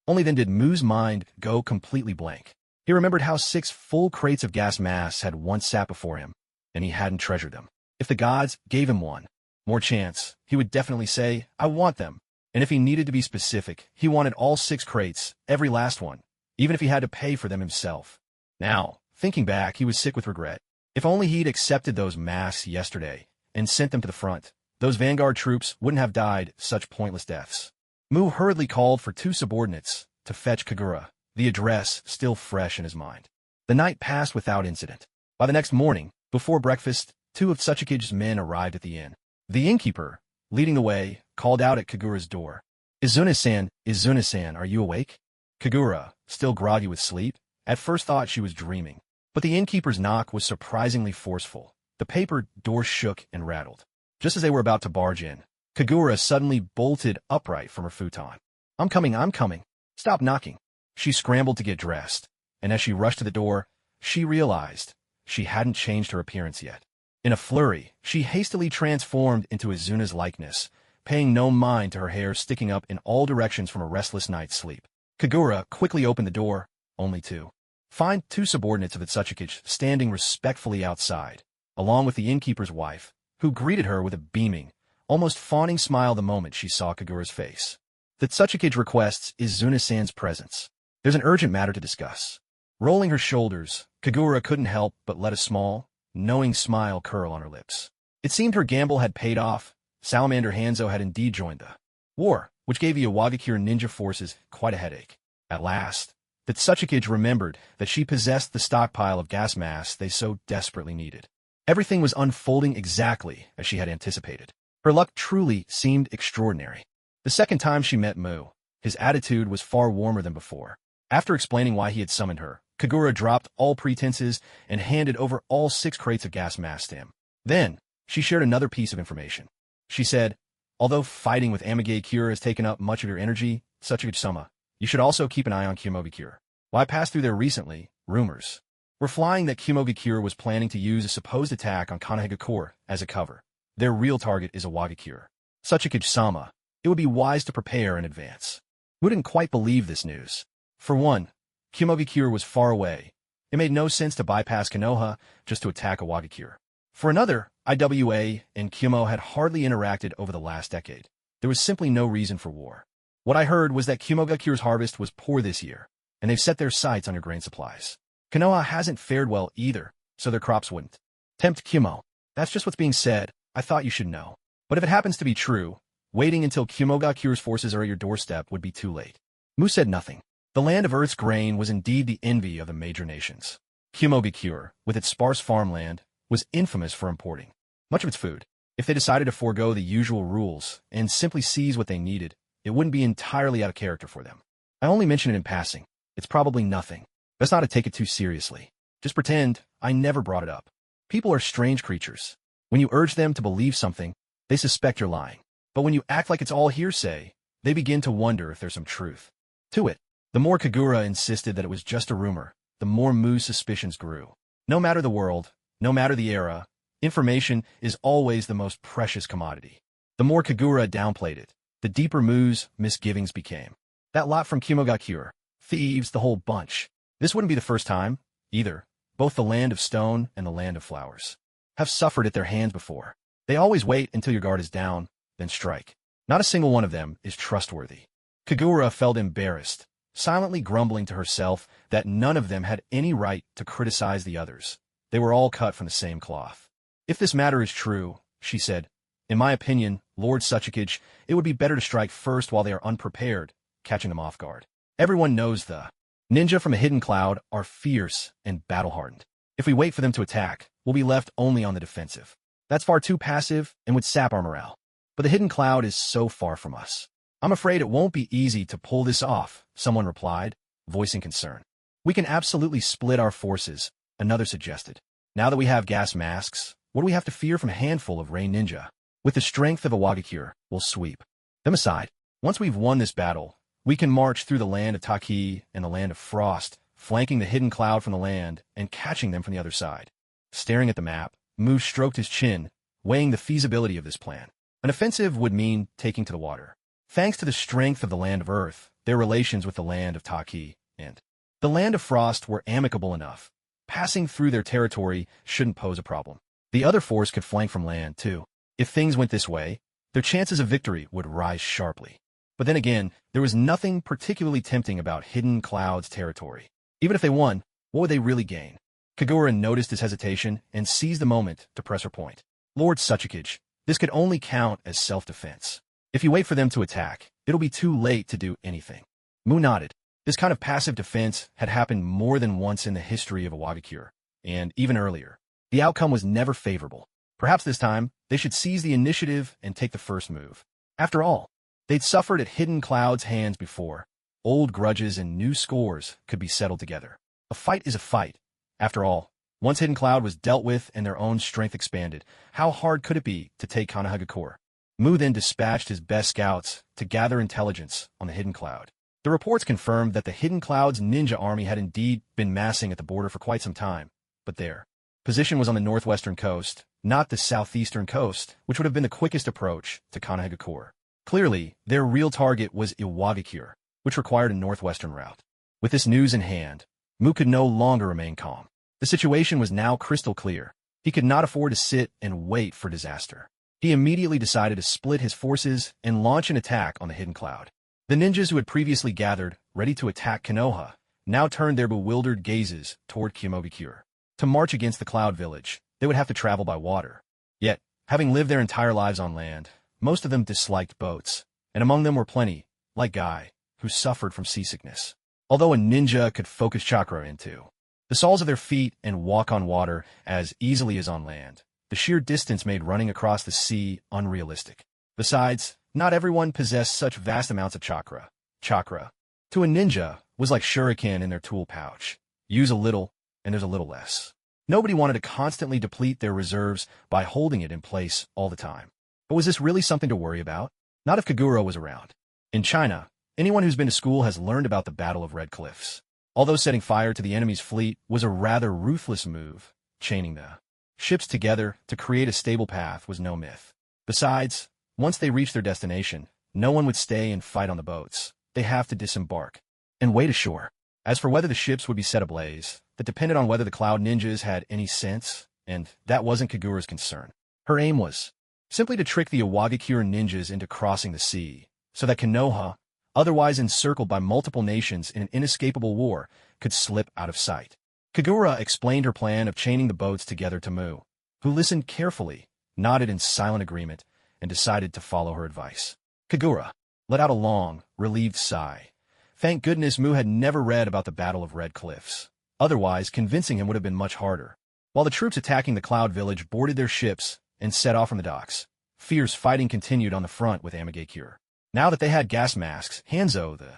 Only then did Mu's mind go completely blank. He remembered how 6 full crates of gas masks had once sat before him, and he hadn't treasured them. If the gods gave him one more chance, he would definitely say, I want them. And if he needed to be specific, he wanted all 6 crates, every last one, even if he had to pay for them himself. Now, thinking back, he was sick with regret. If only he'd accepted those masks yesterday and sent them to the front, those vanguard troops wouldn't have died such pointless deaths. Mu hurriedly called for 2 subordinates to fetch Kagura, the address still fresh in his mind. The night passed without incident. By the next morning, before breakfast, 2 of Tsuchikage's men arrived at the inn. The innkeeper, leading the way, called out at Kagura's door. Izuna-san, are you awake? Kagura, still groggy with sleep, at first thought she was dreaming. But the innkeeper's knock was surprisingly forceful. The paper door shook and rattled. Just as they were about to barge in, Kagura suddenly bolted upright from her futon. I'm coming. Stop knocking. She scrambled to get dressed, and as she rushed to the door, she realized she hadn't changed her appearance yet. In a flurry, she hastily transformed into Izuna's likeness, paying no mind to her hair sticking up in all directions from a restless night's sleep. Kagura quickly opened the door, only to find 2 subordinates of the Tsuchikage standing respectfully outside, along with the innkeeper's wife, who greeted her with a beaming, almost fawning smile the moment she saw Kagura's face. The Tsuchikage requests Izuna-san's presence. There's an urgent matter to discuss. Rolling her shoulders, Kagura couldn't help but let a small, knowing smile curl on her lips. It seemed her gamble had paid off. Salamander Hanzo had indeed joined the war, which gave the Iwagakure ninja forces quite a headache. At last, the Tsuchikage remembered that she possessed the stockpile of gas masks they so desperately needed. Everything was unfolding exactly as she had anticipated. Her luck truly seemed extraordinary. The second time she met Mu, his attitude was far warmer than before. After explaining why he had summoned her, Kagura dropped all pretenses and handed over all 6 crates of gas masks to him. Then, she shared another piece of information. She said, although fighting with Amage has taken up much of your energy, Tsuchikage-sama, you should also keep an eye on Kumogakure. While I passed through there recently, rumors were flying that Kumogakure was planning to use a supposed attack on Konohagakure as a cover. Their real target is Iwagakure. Tsuchikage-sama, it would be wise to prepare in advance. Who didn't quite believe this news? For one, Kumogakure was far away. It made no sense to bypass Konoha just to attack Iwagakure. For another, IWA and Kumo had hardly interacted over the last decade. There was simply no reason for war. What I heard was that Kumogakure's harvest was poor this year, and they've set their sights on your grain supplies. Konoha hasn't fared well either, so their crops wouldn't tempt Kumo. That's just what's being said. I thought you should know. But if it happens to be true, waiting until Kumogakure's forces are at your doorstep would be too late. Mu said nothing. The land of Earth's grain was indeed the envy of the major nations. Kumogakure, with its sparse farmland, was infamous for importing much of its food. If they decided to forego the usual rules and simply seize what they needed, it wouldn't be entirely out of character for them. I only mention it in passing. It's probably nothing. Best not to take it too seriously. Just pretend I never brought it up. People are strange creatures. When you urge them to believe something, they suspect you're lying. But when you act like it's all hearsay, they begin to wonder if there's some truth to it. The more Kagura insisted that it was just a rumor, the more Mu's suspicions grew. No matter the world, no matter the era, information is always the most precious commodity. The more Kagura downplayed it, the deeper Mu's misgivings became. That lot from Kumogakure, thieves, the whole bunch. This wouldn't be the first time, either. Both the land of stone and the land of flowers have suffered at their hands before. They always wait until your guard is down, then strike. Not a single one of them is trustworthy. Kagura felt embarrassed, silently grumbling to herself that none of them had any right to criticize the others. They were all cut from the same cloth. If this matter is true, she said, in my opinion, Lord Suchikage, it would be better to strike first while they are unprepared, catching them off guard. Everyone knows the ninja from a hidden cloud are fierce and battle-hardened. If we wait for them to attack, we'll be left only on the defensive. That's far too passive and would sap our morale. But the hidden cloud is so far from us. I'm afraid it won't be easy to pull this off, someone replied, voicing concern. We can absolutely split our forces, another suggested. Now that we have gas masks, what do we have to fear from a handful of rain ninja? With the strength of a Wagakure, we'll sweep them aside. Once we've won this battle, we can march through the land of Taki and the land of Frost, flanking the hidden cloud from the land and catching them from the other side. Staring at the map, Mu stroked his chin, weighing the feasibility of this plan. An offensive would mean taking to the water. Thanks to the strength of the land of Earth, their relations with the land of Taki and the land of Frost were amicable enough. Passing through their territory shouldn't pose a problem. The other force could flank from land, too. If things went this way, their chances of victory would rise sharply. But then again, there was nothing particularly tempting about Hidden Cloud's territory. Even if they won, what would they really gain? Kagura noticed his hesitation and seized the moment to press her point. Lord Suchikage, this could only count as self-defense. If you wait for them to attack, it'll be too late to do anything. Mu nodded. This kind of passive defense had happened more than once in the history of a Wagakure, and even earlier. The outcome was never favorable. Perhaps this time, they should seize the initiative and take the first move. After all, they'd suffered at Hidden Cloud's hands before. Old grudges and new scores could be settled together. A fight is a fight. After all, once Hidden Cloud was dealt with and their own strength expanded, how hard could it be to take Konohagakure? Mu then dispatched his best scouts to gather intelligence on the Hidden Cloud. The reports confirmed that the Hidden Cloud's ninja army had indeed been massing at the border for quite some time, but their position was on the northwestern coast, not the southeastern coast, which would have been the quickest approach to Konohagakure. Clearly, their real target was Iwagakure, which required a northwestern route. With this news in hand, Mu could no longer remain calm. The situation was now crystal clear. He could not afford to sit and wait for disaster. He immediately decided to split his forces and launch an attack on the Hidden Cloud. The ninjas who had previously gathered, ready to attack Konoha, now turned their bewildered gazes toward Kumogakure. To march against the Cloud Village, they would have to travel by water. Yet, having lived their entire lives on land, most of them disliked boats, and among them were plenty, like Guy, who suffered from seasickness. Although a ninja could focus chakra into the soles of their feet and walk on water as easily as on land, the sheer distance made running across the sea unrealistic. Besides, not everyone possessed such vast amounts of chakra. Chakra, to a ninja, was like shuriken in their tool pouch. Use a little, and there's a little less. Nobody wanted to constantly deplete their reserves by holding it in place all the time. But was this really something to worry about? Not if Kagura was around. In China, anyone who's been to school has learned about the Battle of Red Cliffs. Although setting fire to the enemy's fleet was a rather ruthless move, chaining the ships together to create a stable path was no myth. Besides, once they reached their destination, no one would stay and fight on the boats. They have to disembark and wait ashore. As for whether the ships would be set ablaze, that depended on whether the Cloud Ninjas had any sense, and that wasn't Kagura's concern. Her aim was simply to trick the Iwagakure ninjas into crossing the sea, so that Konoha, otherwise encircled by multiple nations in an inescapable war, could slip out of sight. Kagura explained her plan of chaining the boats together to Mu, who listened carefully, nodded in silent agreement, and decided to follow her advice. Kagura let out a long, relieved sigh, Thank goodness Mu had never read about the Battle of Red Cliffs. Otherwise, convincing him would have been much harder. While the troops attacking the Cloud Village boarded their ships and set off from the docks, fierce fighting continued on the front with Amigakure. Now that they had gas masks, Hanzo, the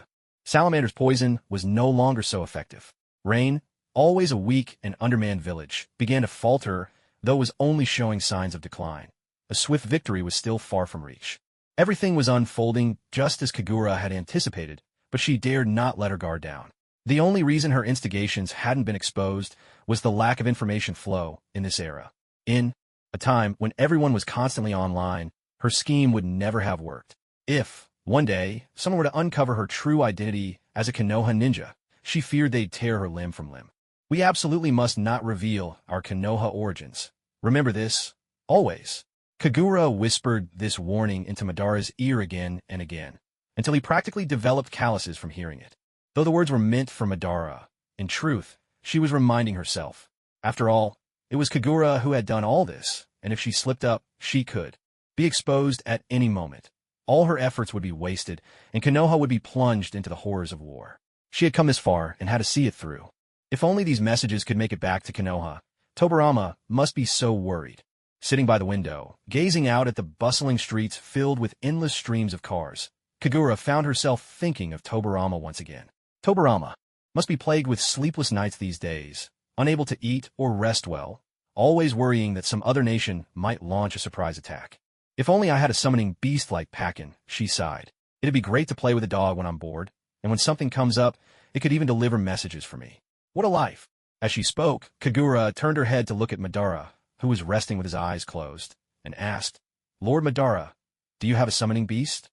salamander's poison, was no longer so effective. Rain, always a weak and undermanned village, began to falter, though it was only showing signs of decline. A swift victory was still far from reach. Everything was unfolding just as Kagura had anticipated, but she dared not let her guard down. The only reason her instigations hadn't been exposed was the lack of information flow in this era. In a time when everyone was constantly online, her scheme would never have worked. If, one day, someone were to uncover her true identity as a Konoha ninja, she feared they'd tear her limb from limb. We absolutely must not reveal our Konoha origins. Remember this, always. Kagura whispered this warning into Madara's ear again and again, until he practically developed calluses from hearing it. Though the words were meant for Madara, in truth, she was reminding herself. After all, it was Kagura who had done all this, and if she slipped up, she could be exposed at any moment. All her efforts would be wasted, and Konoha would be plunged into the horrors of war. She had come this far and had to see it through. If only these messages could make it back to Konoha. Tobarama must be so worried. Sitting by the window, gazing out at the bustling streets filled with endless streams of cars, Kagura found herself thinking of Tobarama once again. Tobarama must be plagued with sleepless nights these days, unable to eat or rest well, always worrying that some other nation might launch a surprise attack. If only I had a summoning beast like Pakin, she sighed. It'd be great to play with a dog when I'm bored, and when something comes up, it could even deliver messages for me. What a life! As she spoke, Kagura turned her head to look at Madara, who was resting with his eyes closed, and asked, Lord Madara, do you have a summoning beast?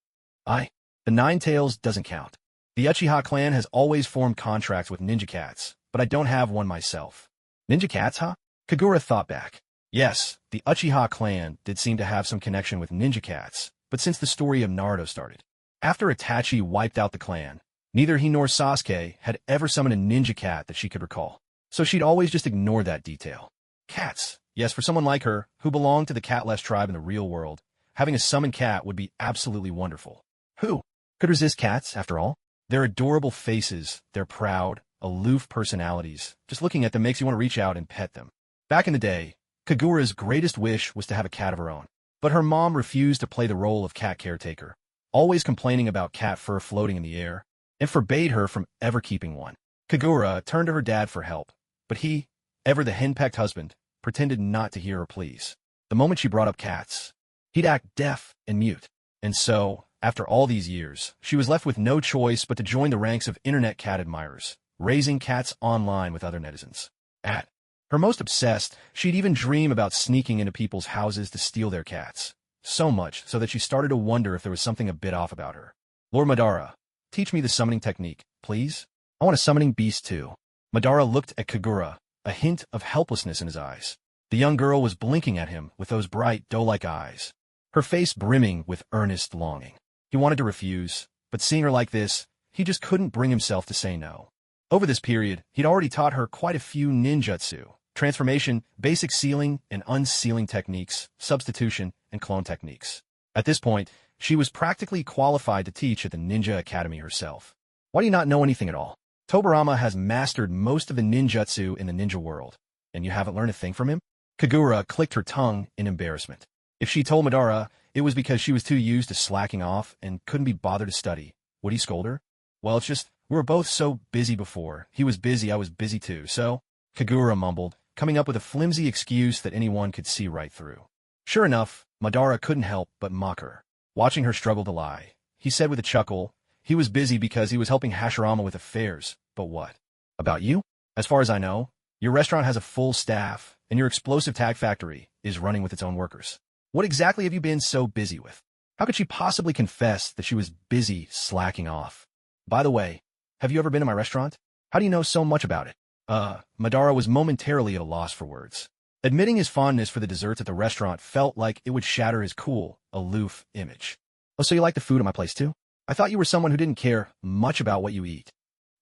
The Nine Tails doesn't count. The Uchiha clan has always formed contracts with ninja cats, but I don't have one myself. Ninja cats, huh? Kagura thought back. Yes, the Uchiha clan did seem to have some connection with ninja cats, but since the story of Naruto started. After Itachi wiped out the clan, neither he nor Sasuke had ever summoned a ninja cat that she could recall, so she'd always just ignore that detail. Cats. Yes, for someone like her, who belonged to the catless tribe in the real world, having a summoned cat would be absolutely wonderful. Who could resist cats, after all? Their adorable faces, their proud, aloof personalities, just looking at them makes you want to reach out and pet them. Back in the day, Kagura's greatest wish was to have a cat of her own, but her mom refused to play the role of cat caretaker, always complaining about cat fur floating in the air, and forbade her from ever keeping one. Kagura turned to her dad for help, but he, ever the henpecked husband, pretended not to hear her pleas. The moment she brought up cats, he'd act deaf and mute. And so, after all these years, she was left with no choice but to join the ranks of internet cat admirers, raising cats online with other netizens. At her most obsessed, she'd even dream about sneaking into people's houses to steal their cats. So much so that she started to wonder if there was something a bit off about her. Lord Madara, teach me the summoning technique, please. I want a summoning beast too. Madara looked at Kagura, a hint of helplessness in his eyes. The young girl was blinking at him with those bright, doe-like eyes, her face brimming with earnest longing. He wanted to refuse, but seeing her like this, he just couldn't bring himself to say no. Over this period, he'd already taught her quite a few ninjutsu, transformation, basic sealing and unsealing techniques, substitution, and clone techniques. At this point, she was practically qualified to teach at the Ninja Academy herself. Why do you not know anything at all? Tobarama has mastered most of the ninjutsu in the ninja world, and you haven't learned a thing from him? Kagura clicked her tongue in embarrassment. If she told Madara it was because she was too used to slacking off and couldn't be bothered to study, would he scold her? Well, it's just, we were both so busy before. He was busy, I was busy too, so, Kagura mumbled, coming up with a flimsy excuse that anyone could see right through. Sure enough, Madara couldn't help but mock her. Watching her struggle to lie, he said with a chuckle, he was busy because he was helping Hashirama with affairs, but what? About you? As far as I know, your restaurant has a full staff, and your explosive tag factory is running with its own workers. What exactly have you been so busy with? How could she possibly confess that she was busy slacking off? By the way, have you ever been to my restaurant? How do you know so much about it? Madara was momentarily at a loss for words. Admitting his fondness for the desserts at the restaurant felt like it would shatter his cool, aloof image. Oh, so you like the food at my place too? I thought you were someone who didn't care much about what you eat.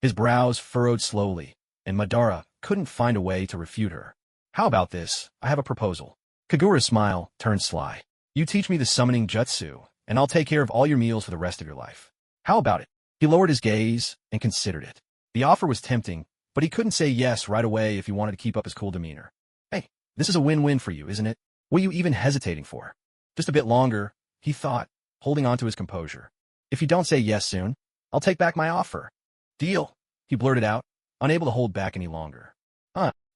His brows furrowed slowly, and Madara couldn't find a way to refute her. How about this? I have a proposal. Kagura's smile turned sly. You teach me the summoning jutsu, and I'll take care of all your meals for the rest of your life. How about it? He lowered his gaze and considered it. The offer was tempting, but he couldn't say yes right away if he wanted to keep up his cool demeanor. Hey, this is a win-win for you, isn't it? What are you even hesitating for? Just a bit longer, he thought, holding on to his composure. If you don't say yes soon, I'll take back my offer. Deal, he blurted out, unable to hold back any longer.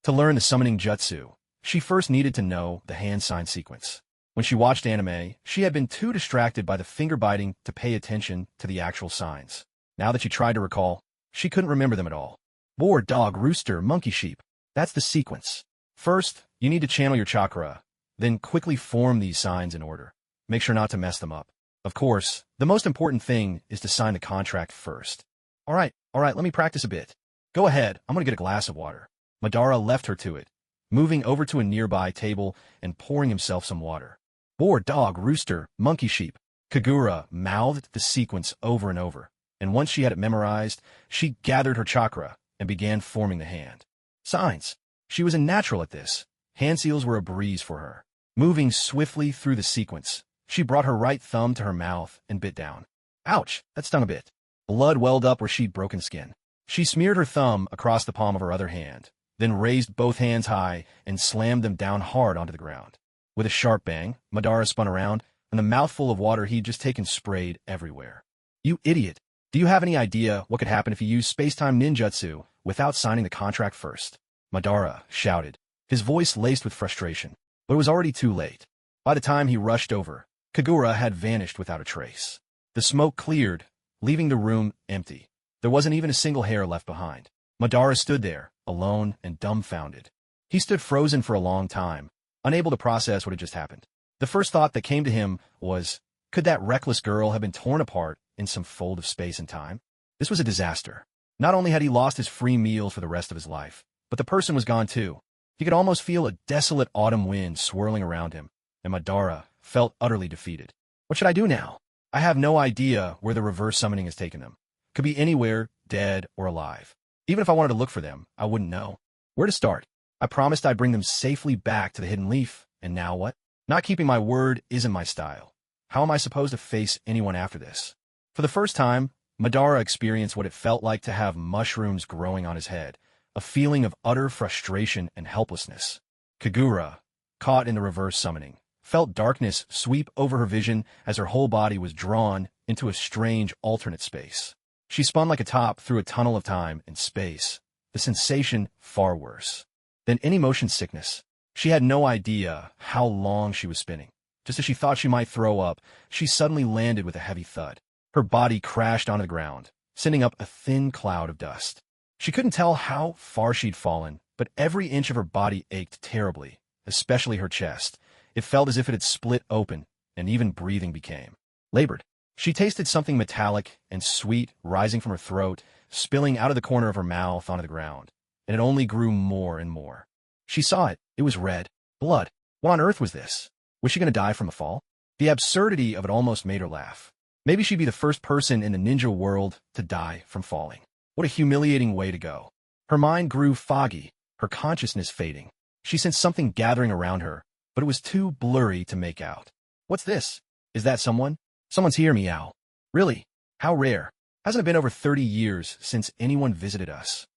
To learn the summoning jutsu, she first needed to know the hand sign sequence. When she watched anime, she had been too distracted by the finger-biting to pay attention to the actual signs. Now that she tried to recall, she couldn't remember them at all. Boar, dog, rooster, monkey, sheep. That's the sequence. First, you need to channel your chakra, then quickly form these signs in order. Make sure not to mess them up. Of course, the most important thing is to sign the contract first. All right, let me practice a bit. Go ahead, I'm gonna get a glass of water. Madara left her to it, moving over to a nearby table and pouring himself some water. Boar, dog, rooster, monkey, sheep. Kagura mouthed the sequence over and over, and once she had it memorized, she gathered her chakra and began forming the hand signs. She was a natural at this. Hand seals were a breeze for her. Moving swiftly through the sequence, she brought her right thumb to her mouth and bit down. Ouch, that stung a bit. Blood welled up where she'd broken skin. She smeared her thumb across the palm of her other hand, then raised both hands high and slammed them down hard onto the ground. With a sharp bang, Madara spun around, and the mouthful of water he'd just taken sprayed everywhere. You idiot! Do you have any idea what could happen if you used space-time ninjutsu without signing the contract first? Madara shouted, his voice laced with frustration, but it was already too late. By the time he rushed over, Kagura had vanished without a trace. The smoke cleared, leaving the room empty. There wasn't even a single hair left behind. Madara stood there, alone and dumbfounded. He stood frozen for a long time, unable to process what had just happened. The first thought that came to him was, could that reckless girl have been torn apart in some fold of space and time? This was a disaster. Not only had he lost his free meals for the rest of his life, but the person was gone too. He could almost feel a desolate autumn wind swirling around him, and Madara felt utterly defeated. What should I do now? I have no idea where the reverse summoning has taken them. Could be anywhere, dead or alive. Even if I wanted to look for them, I wouldn't know. Where to start? I promised I'd bring them safely back to the Hidden Leaf, and now what? Not keeping my word isn't my style. How am I supposed to face anyone after this? For the first time, Madara experienced what it felt like to have mushrooms growing on his head, a feeling of utter frustration and helplessness. Kagura, caught in the reverse summoning, felt darkness sweep over her vision as her whole body was drawn into a strange alternate space. She spun like a top through a tunnel of time and space, the sensation far worse than any motion sickness. She had no idea how long she was spinning. Just as she thought she might throw up, she suddenly landed with a heavy thud. Her body crashed onto the ground, sending up a thin cloud of dust. She couldn't tell how far she'd fallen, but every inch of her body ached terribly, especially her chest. It felt as if it had split open, and even breathing became labored. She tasted something metallic and sweet rising from her throat, spilling out of the corner of her mouth onto the ground, and it only grew more and more. She saw it. It was red. Blood. What on earth was this? Was she going to die from a fall? The absurdity of it almost made her laugh. Maybe she'd be the first person in the ninja world to die from falling. What a humiliating way to go. Her mind grew foggy, her consciousness fading. She sensed something gathering around her, but it was too blurry to make out. What's this? Is that someone? Someone's here, meow. Really? How rare. Hasn't it been over 30 years since anyone visited us?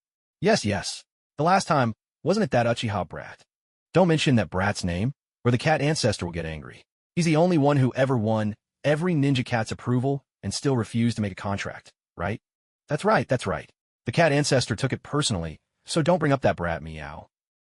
Yes. The last time, wasn't it that Uchiha brat? Don't mention that brat's name, or the cat ancestor will get angry. He's the only one who ever won every ninja cat's approval and still refused to make a contract, right? That's right. The cat ancestor took it personally, so don't bring up that brat, meow.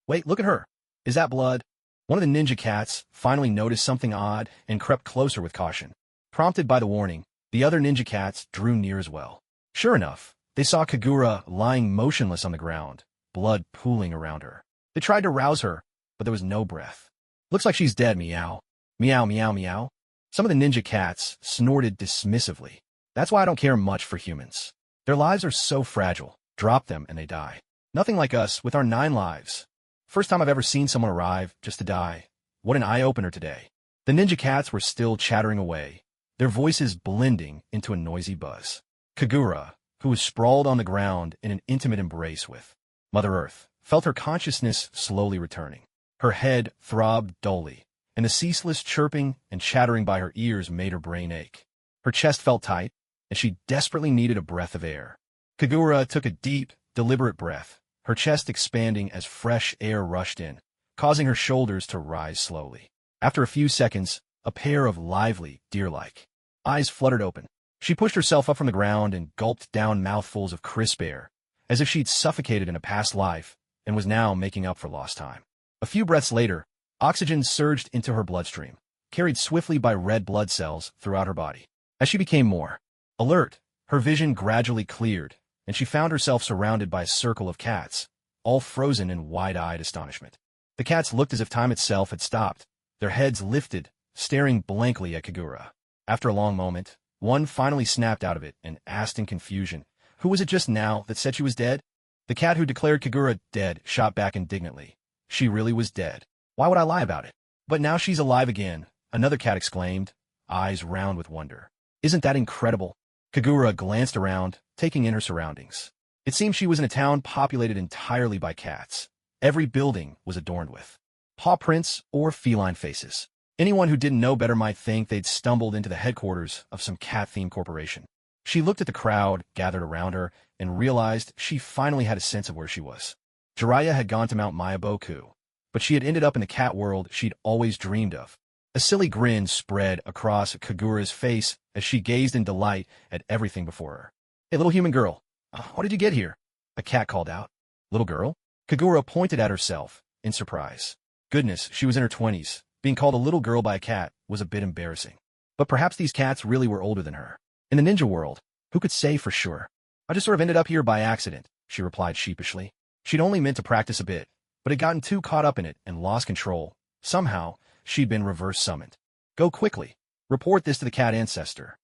Wait, look at her. Is that blood? One of the ninja cats finally noticed something odd and crept closer with caution. Prompted by the warning, the other ninja cats drew near as well. Sure enough, they saw Kagura lying motionless on the ground, blood pooling around her. They tried to rouse her, but there was no breath. Looks like she's dead, meow. Meow. Some of the ninja cats snorted dismissively. That's why I don't care much for humans. Their lives are so fragile. Drop them and they die. Nothing like us with our 9 lives. First time I've ever seen someone arrive just to die. What an eye-opener today. The ninja cats were still chattering away, their voices blending into a noisy buzz. Kagura, who was sprawled on the ground in an intimate embrace with Mother Earth, felt her consciousness slowly returning. Her head throbbed dully, and the ceaseless chirping and chattering by her ears made her brain ache. Her chest felt tight, and she desperately needed a breath of air. Kagura took a deep, deliberate breath, her chest expanding as fresh air rushed in, causing her shoulders to rise slowly. After a few seconds, a pair of lively, deer-like eyes fluttered open. She pushed herself up from the ground and gulped down mouthfuls of crisp air, as if she'd suffocated in a past life and was now making up for lost time. A few breaths later, oxygen surged into her bloodstream, carried swiftly by red blood cells throughout her body. As she became more alert, her vision gradually cleared, and she found herself surrounded by a circle of cats, all frozen in wide-eyed astonishment. The cats looked as if time itself had stopped, their heads lifted, staring blankly at Kagura. After a long moment, one finally snapped out of it and asked in confusion, "Who was it just now that said she was dead?" The cat who declared Kagura dead shot back indignantly. "She really was dead. Why would I lie about it?" "But now she's alive again," another cat exclaimed, eyes round with wonder. "Isn't that incredible?" Kagura glanced around, taking in her surroundings. It seemed she was in a town populated entirely by cats. Every building was adorned with paw prints or feline faces. Anyone who didn't know better might think they'd stumbled into the headquarters of some cat-themed corporation. She looked at the crowd gathered around her and realized she finally had a sense of where she was. Jiraiya had gone to Mount Mayaboku, but she had ended up in the cat world she'd always dreamed of. A silly grin spread across Kagura's face as she gazed in delight at everything before her. "Hey, little human girl, how did you get here?" a cat called out. "Little girl?" Kagura pointed at herself in surprise. Goodness, she was in her 20s. Being called a little girl by a cat was a bit embarrassing. But perhaps these cats really were older than her. In the ninja world, who could say for sure? "I just sort of ended up here by accident," she replied sheepishly. She'd only meant to practice a bit, but had gotten too caught up in it and lost control. Somehow, she'd been reverse summoned. "Go quickly. Report this to the cat ancestor."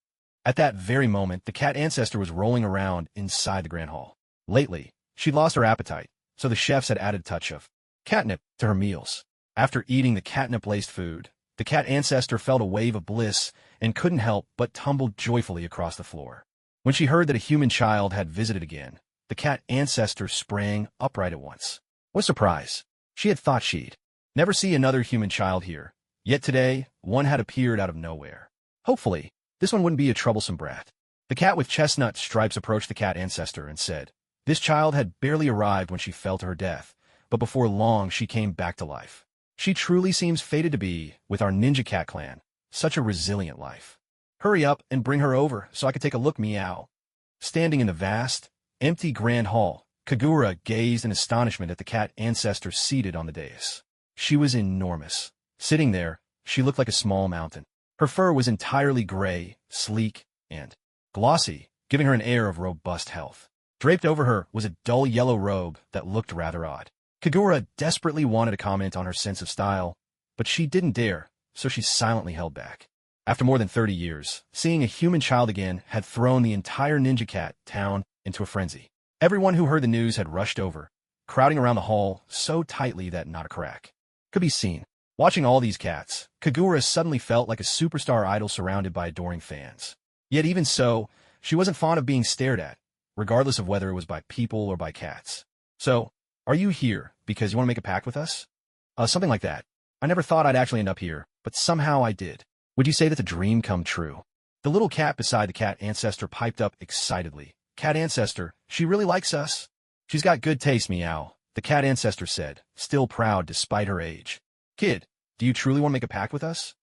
At that very moment, the cat ancestor was rolling around inside the grand hall. Lately, she'd lost her appetite, so the chefs had added a touch of catnip to her meals. After eating the catnip-laced food, the cat ancestor felt a wave of bliss and couldn't help but tumbled joyfully across the floor. When she heard that a human child had visited again, the cat ancestor sprang upright at once. What a surprise! She had thought she'd never see another human child here, yet today, one had appeared out of nowhere. Hopefully, this one wouldn't be a troublesome brat. The cat with chestnut stripes approached the cat ancestor and said, "This child had barely arrived when she fell to her death, but before long she came back to life. She truly seems fated to be with our ninja cat clan. Such a resilient life. Hurry up and bring her over so I can take a look, meow." Standing in the vast, empty grand hall, Kagura gazed in astonishment at the cat ancestor seated on the dais. She was enormous. Sitting there, she looked like a small mountain. Her fur was entirely gray, sleek, and glossy, giving her an air of robust health. Draped over her was a dull yellow robe that looked rather odd. Kagura desperately wanted to comment on her sense of style, but she didn't dare, so she silently held back. After more than 30 years, seeing a human child again had thrown the entire ninja cat town into a frenzy. Everyone who heard the news had rushed over, crowding around the hall so tightly that not a crack could be seen. Watching all these cats, Kagura suddenly felt like a superstar idol surrounded by adoring fans. Yet even so, she wasn't fond of being stared at, regardless of whether it was by people or by cats. "So, are you here because you want to make a pact with us?" Something like that. "I never thought I'd actually end up here, but somehow I did. Would you say that's a dream come true?" The little cat beside the cat ancestor piped up excitedly. "Cat ancestor, she really likes us." "She's got good taste, meow," the cat ancestor said, still proud despite her age. "Kid, do you truly want to make a pact with us?"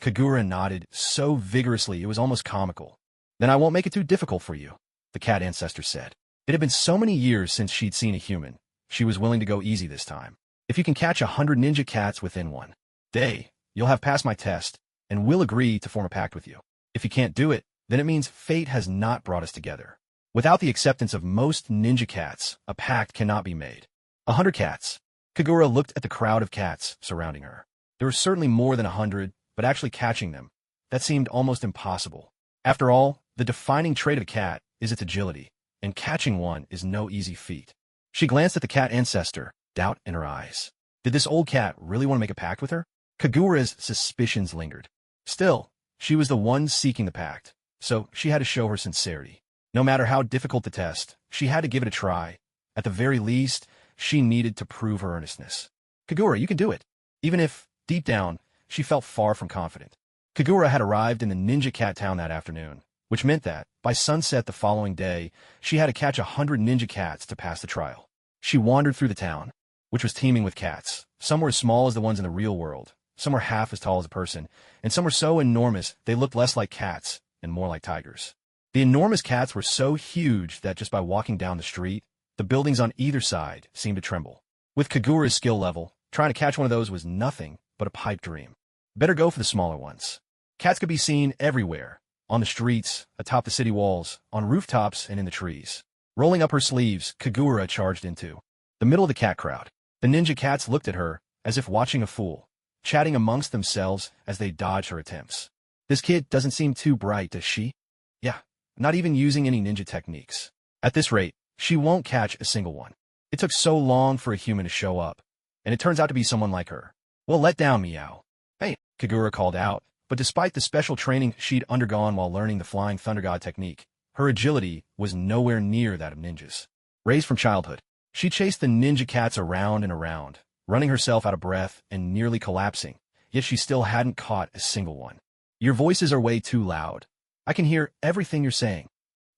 Kagura nodded so vigorously it was almost comical. "Then I won't make it too difficult for you," the cat ancestor said. It had been so many years since she'd seen a human. She was willing to go easy this time. "If you can catch 100 ninja cats within one day, you'll have passed my test, and we'll agree to form a pact with you. If you can't do it, then it means fate has not brought us together. Without the acceptance of most ninja cats, a pact cannot be made." 100 cats. Kagura looked at the crowd of cats surrounding her. There were certainly more than 100, but actually catching them, that seemed almost impossible. After all, the defining trait of a cat is its agility, and catching one is no easy feat. She glanced at the cat ancestor, doubt in her eyes. Did this old cat really want to make a pact with her? Kagura's suspicions lingered. Still, she was the one seeking the pact, so she had to show her sincerity. No matter how difficult the test, she had to give it a try. At the very least, she needed to prove her earnestness. "Kagura, you can do it." Even if, deep down, she felt far from confident. Kagura had arrived in the ninja cat town that afternoon, which meant that, by sunset the following day, she had to catch 100 ninja cats to pass the trial. She wandered through the town, which was teeming with cats. Some were as small as the ones in the real world, some were half as tall as a person, and some were so enormous they looked less like cats and more like tigers. The enormous cats were so huge that just by walking down the street, the buildings on either side seemed to tremble. With Kagura's skill level, trying to catch one of those was nothing but a pipe dream. Better go for the smaller ones. Cats could be seen everywhere, on the streets, atop the city walls, on rooftops, and in the trees. Rolling up her sleeves, Kagura charged into the middle of the cat crowd. The ninja cats looked at her, as if watching a fool, chatting amongst themselves as they dodged her attempts. This kid doesn't seem too bright, does she? Yeah, not even using any ninja techniques. At this rate, she won't catch a single one. It took so long for a human to show up, and it turns out to be someone like her. Well, let down, Meow. Hey, Kagura called out, but despite the special training she'd undergone while learning the Flying Thunder God technique, her agility was nowhere near that of ninjas. Raised from childhood, she chased the ninja cats around and around, running herself out of breath and nearly collapsing, yet she still hadn't caught a single one. Your voices are way too loud. I can hear everything you're saying.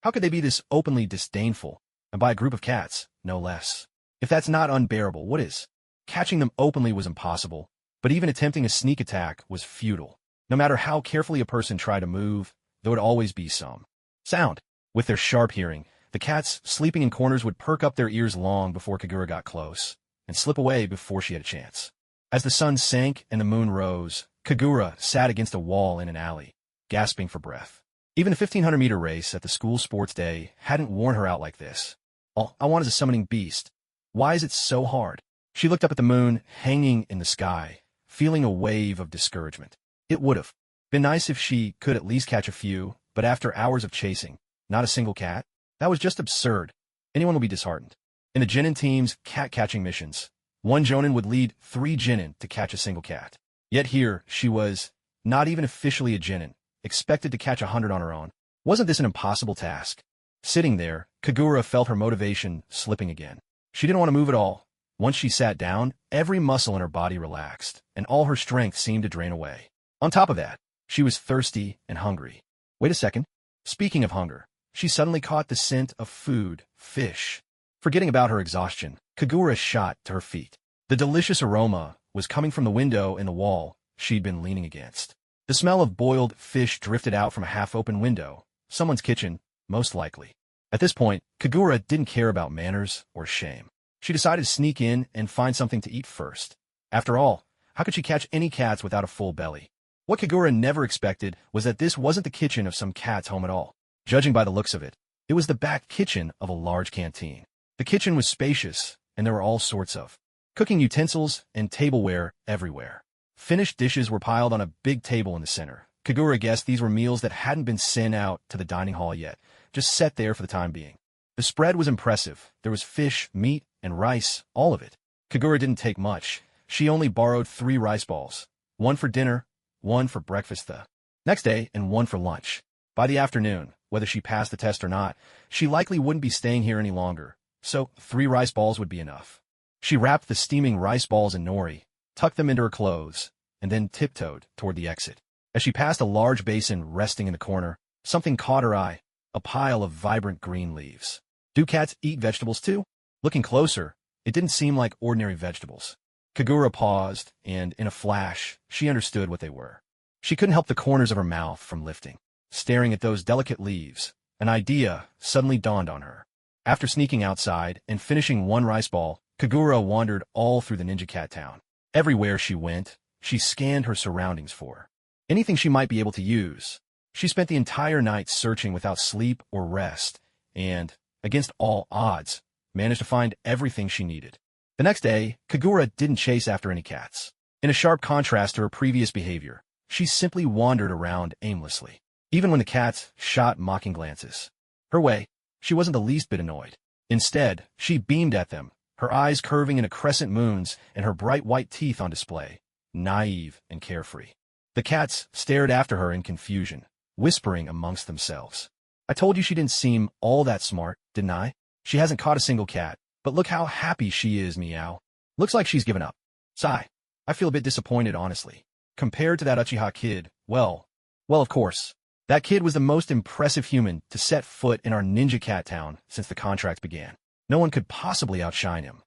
How could they be this openly disdainful, and by a group of cats, no less? If that's not unbearable, what is? Catching them openly was impossible, but even attempting a sneak attack was futile. No matter how carefully a person tried to move, there would always be some sound. With their sharp hearing, the cats sleeping in corners would perk up their ears long before Kagura got close, and slip away before she had a chance. As the sun sank and the moon rose, Kagura sat against a wall in an alley, gasping for breath. Even a 1,500-meter race at the school sports day hadn't worn her out like this. All I want is a summoning beast. Why is it so hard? She looked up at the moon, hanging in the sky, feeling a wave of discouragement. It would have been nice if she could at least catch a few, but after hours of chasing, not a single cat? That was just absurd. Anyone would be disheartened. In the Genin team's cat-catching missions, one Jonin would lead 3 Genin to catch a single cat. Yet here, she was, not even officially a Genin, expected to catch 100 on her own. Wasn't this an impossible task? Sitting there, Kagura felt her motivation slipping again. She didn't want to move at all. Once she sat down, every muscle in her body relaxed, and all her strength seemed to drain away. On top of that, she was thirsty and hungry. Wait a second. Speaking of hunger, she suddenly caught the scent of food, fish. Forgetting about her exhaustion, Kagura shot to her feet. The delicious aroma was coming from the window in the wall she'd been leaning against. The smell of boiled fish drifted out from a half-open window. Someone's kitchen, most likely. At this point, Kagura didn't care about manners or shame. She decided to sneak in and find something to eat first. After all, how could she catch any cats without a full belly? What Kagura never expected was that this wasn't the kitchen of some cat's home at all. Judging by the looks of it, it was the back kitchen of a large canteen. The kitchen was spacious, and there were all sorts of cooking utensils and tableware everywhere. Finished dishes were piled on a big table in the center. Kagura guessed these were meals that hadn't been sent out to the dining hall yet, just set there for the time being. The spread was impressive. There was fish, meat, and rice, all of it. Kagura didn't take much. She only borrowed 3 rice balls, 1 for dinner, 1 for breakfast the next day, and 1 for lunch. By the afternoon, whether she passed the test or not, she likely wouldn't be staying here any longer, so 3 rice balls would be enough. She wrapped the steaming rice balls in nori, tucked them into her clothes, and then tiptoed toward the exit. As she passed a large basin resting in the corner, something caught her eye, a pile of vibrant green leaves. Do cats eat vegetables too? Looking closer, it didn't seem like ordinary vegetables. Kagura paused, and in a flash, she understood what they were. She couldn't help the corners of her mouth from lifting. Staring at those delicate leaves, an idea suddenly dawned on her. After sneaking outside and finishing 1 rice ball, Kagura wandered all through the ninja cat town. Everywhere she went, she scanned her surroundings for anything she might be able to use. She spent the entire night searching without sleep or rest, and, against all odds, managed to find everything she needed. The next day, Kagura didn't chase after any cats. In a sharp contrast to her previous behavior, she simply wandered around aimlessly. Even when the cats shot mocking glances her way, she wasn't the least bit annoyed. Instead, she beamed at them, her eyes curving into crescent moons and her bright white teeth on display, naive and carefree. The cats stared after her in confusion, whispering amongst themselves. I told you she didn't seem all that smart, didn't I? She hasn't caught a single cat, but look how happy she is, Meow. Looks like she's given up. Sigh. I feel a bit disappointed, honestly. Compared to that Uchiha kid, well, of course. That kid was the most impressive human to set foot in our ninja cat town since the contract began. No one could possibly outshine him.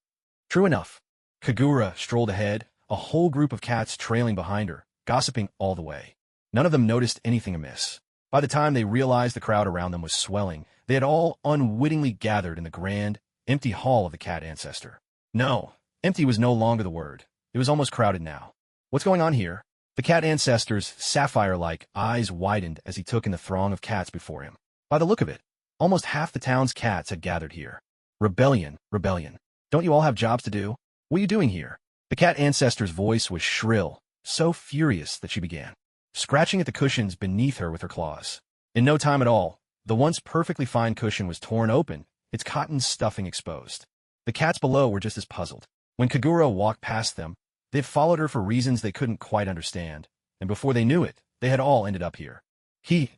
True enough. Kagura strolled ahead, a whole group of cats trailing behind her, gossiping all the way. None of them noticed anything amiss. By the time they realized the crowd around them was swelling, they had all unwittingly gathered in the grand, empty hall of the cat ancestor. No, empty was no longer the word. It was almost crowded now. What's going on here? The cat ancestor's sapphire-like eyes widened as he took in the throng of cats before him. By the look of it, almost half the town's cats had gathered here. Rebellion, rebellion. Don't you all have jobs to do? What are you doing here? The cat ancestor's voice was shrill, so furious that she began scratching at the cushions beneath her with her claws. In no time at all, the once perfectly fine cushion was torn open, its cotton stuffing exposed. The cats below were just as puzzled. When Kagura walked past them, they had followed her for reasons they couldn't quite understand, and before they knew it, they had all ended up here.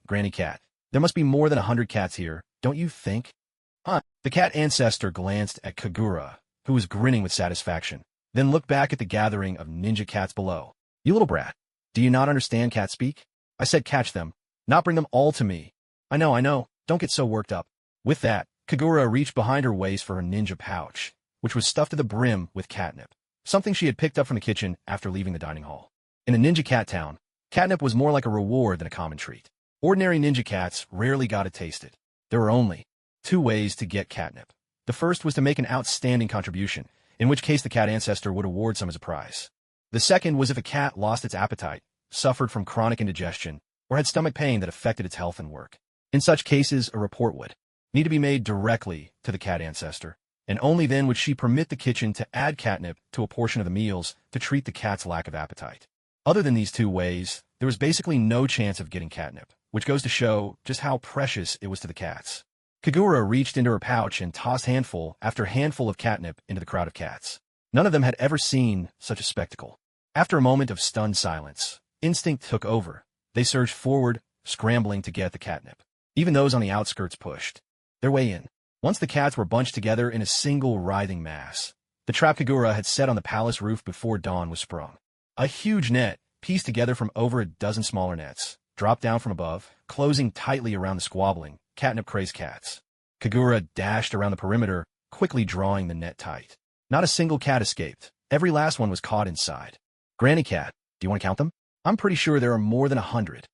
Granny Cat. There must be more than 100 cats here, don't you think? The cat ancestor glanced at Kagura, who was grinning with satisfaction, then looked back at the gathering of ninja cats below. You little brat. Do you not understand cat speak? I said catch them, not bring them all to me. I know, don't get so worked up. With that, Kagura reached behind her waist for her ninja pouch, which was stuffed to the brim with catnip, something she had picked up from the kitchen after leaving the dining hall. In a ninja cat town, catnip was more like a reward than a common treat. Ordinary ninja cats rarely got to taste it. There were only 2 ways to get catnip. The first was to make an outstanding contribution, in which case the cat ancestor would award some as a prize. The second was if a cat lost its appetite, suffered from chronic indigestion, or had stomach pain that affected its health and work. In such cases, a report would need to be made directly to the cat ancestor, and only then would she permit the kitchen to add catnip to a portion of the meals to treat the cat's lack of appetite. Other than these 2 ways, there was basically no chance of getting catnip, which goes to show just how precious it was to the cats. Kagura reached into her pouch and tossed handful after handful of catnip into the crowd of cats. None of them had ever seen such a spectacle. After a moment of stunned silence, instinct took over. They surged forward, scrambling to get the catnip. Even those on the outskirts pushed their way in. Once the cats were bunched together in a single writhing mass, the trap Kagura had set on the palace roof before dawn was sprung. A huge net, pieced together from over a dozen smaller nets, dropped down from above, closing tightly around the squabbling, catnip-crazed cats. Kagura dashed around the perimeter, quickly drawing the net tight. Not a single cat escaped. Every last one was caught inside. Granny Cat, do you want to count them? I'm pretty sure there are more than 100.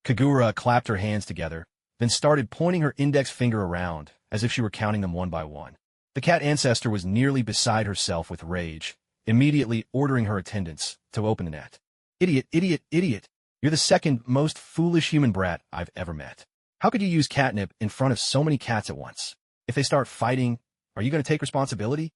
Kagura clapped her hands together, then started pointing her index finger around, as if she were counting them one by one. The cat ancestor was nearly beside herself with rage, immediately ordering her attendants to open the net. Idiot, idiot, idiot. You're the second most foolish human brat I've ever met. How could you use catnip in front of so many cats at once? If they start fighting, are you going to take responsibility?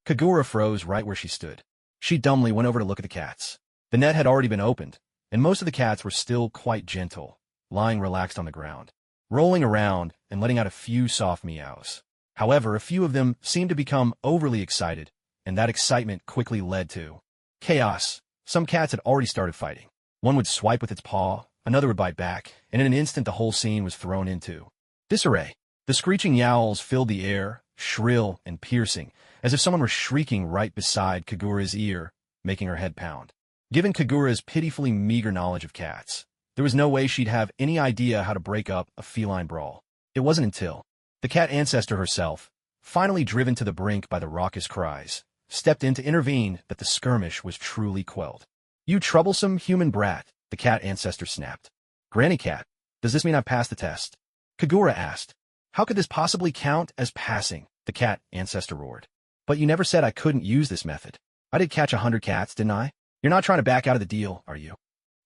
Kagura froze right where she stood. She dumbly went over to look at the cats. The net had already been opened, and most of the cats were still quite gentle, lying relaxed on the ground, rolling around and letting out a few soft meows. However, a few of them seemed to become overly excited, and that excitement quickly led to chaos. Some cats had already started fighting. One would swipe with its paw, another would bite back, and in an instant the whole scene was thrown into disarray. The screeching yowls filled the air, shrill and piercing, as if someone were shrieking right beside Kagura's ear, making her head pound. Given Kagura's pitifully meager knowledge of cats, there was no way she'd have any idea how to break up a feline brawl. It wasn't until the cat ancestor herself, finally driven to the brink by the raucous cries, stepped in to intervene that the skirmish was truly quelled. You troublesome human brat, the cat ancestor snapped. Granny Cat, does this mean I've passed the test? Kagura asked. How could this possibly count as passing? The cat ancestor roared. But you never said I couldn't use this method. I did catch 100 cats, didn't I? You're not trying to back out of the deal, are you?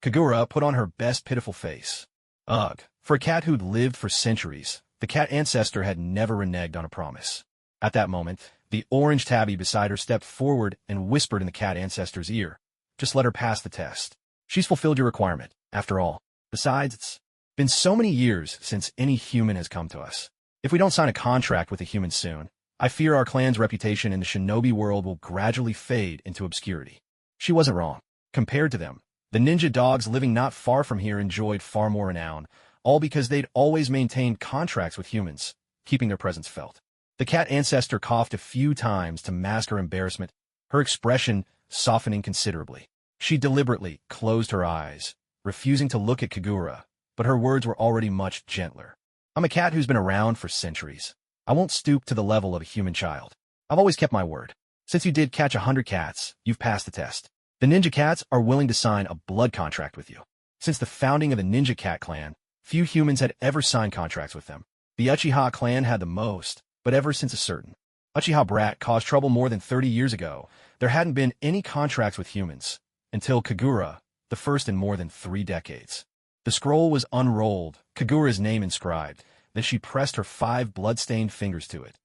Kagura put on her best pitiful face. Ugh, for a cat who'd lived for centuries, the cat ancestor had never reneged on a promise. At that moment, the orange tabby beside her stepped forward and whispered in the cat ancestor's ear. Just let her pass the test. She's fulfilled your requirement, after all. Besides, it's been so many years since any human has come to us. If we don't sign a contract with a human soon, I fear our clan's reputation in the shinobi world will gradually fade into obscurity. She wasn't wrong. Compared to them, the ninja dogs living not far from here enjoyed far more renown, all because they'd always maintained contracts with humans, keeping their presence felt. The cat ancestor coughed a few times to mask her embarrassment, her expression softening considerably. She deliberately closed her eyes, refusing to look at Kagura, but her words were already much gentler. I'm a cat who's been around for centuries. I won't stoop to the level of a human child. I've always kept my word. Since you did catch 100 cats, you've passed the test. The ninja cats are willing to sign a blood contract with you. Since the founding of the Ninja Cat clan, few humans had ever signed contracts with them. The Uchiha clan had the most, but ever since a certain Uchiha brat caused trouble more than 30 years ago, there hadn't been any contracts with humans, until Kagura, the first in more than 3 decades. The scroll was unrolled, Kagura's name inscribed, then she pressed her 5 blood-stained fingers to it.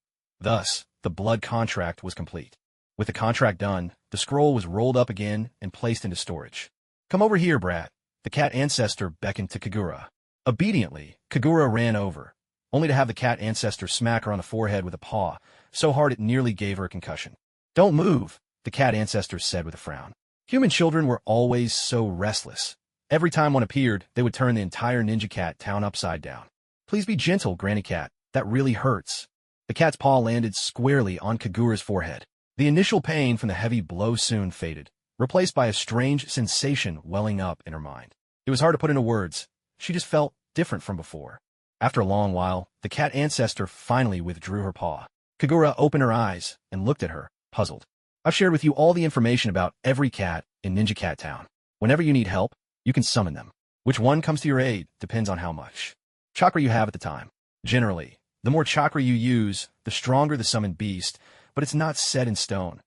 Thus, the blood contract was complete. With the contract done, the scroll was rolled up again and placed into storage. Come over here, brat. The cat ancestor beckoned to Kagura. Obediently, Kagura ran over, only to have the cat ancestor smack her on the forehead with a paw, so hard it nearly gave her a concussion. Don't move, the cat ancestor said with a frown. Human children were always so restless. Every time one appeared, they would turn the entire Ninja Cat town upside down. Please be gentle, Granny Cat. That really hurts. The cat's paw landed squarely on Kagura's forehead. The initial pain from the heavy blow soon faded, replaced by a strange sensation welling up in her mind. It was hard to put into words. She just felt different from before. After a long while, the cat ancestor finally withdrew her paw. Kagura opened her eyes and looked at her, puzzled. I've shared with you all the information about every cat in Ninja Cat Town. Whenever you need help, you can summon them. Which one comes to your aid depends on how much chakra you have at the time. Generally, the more chakra you use, the stronger the summoned beast, but it's not set in stone.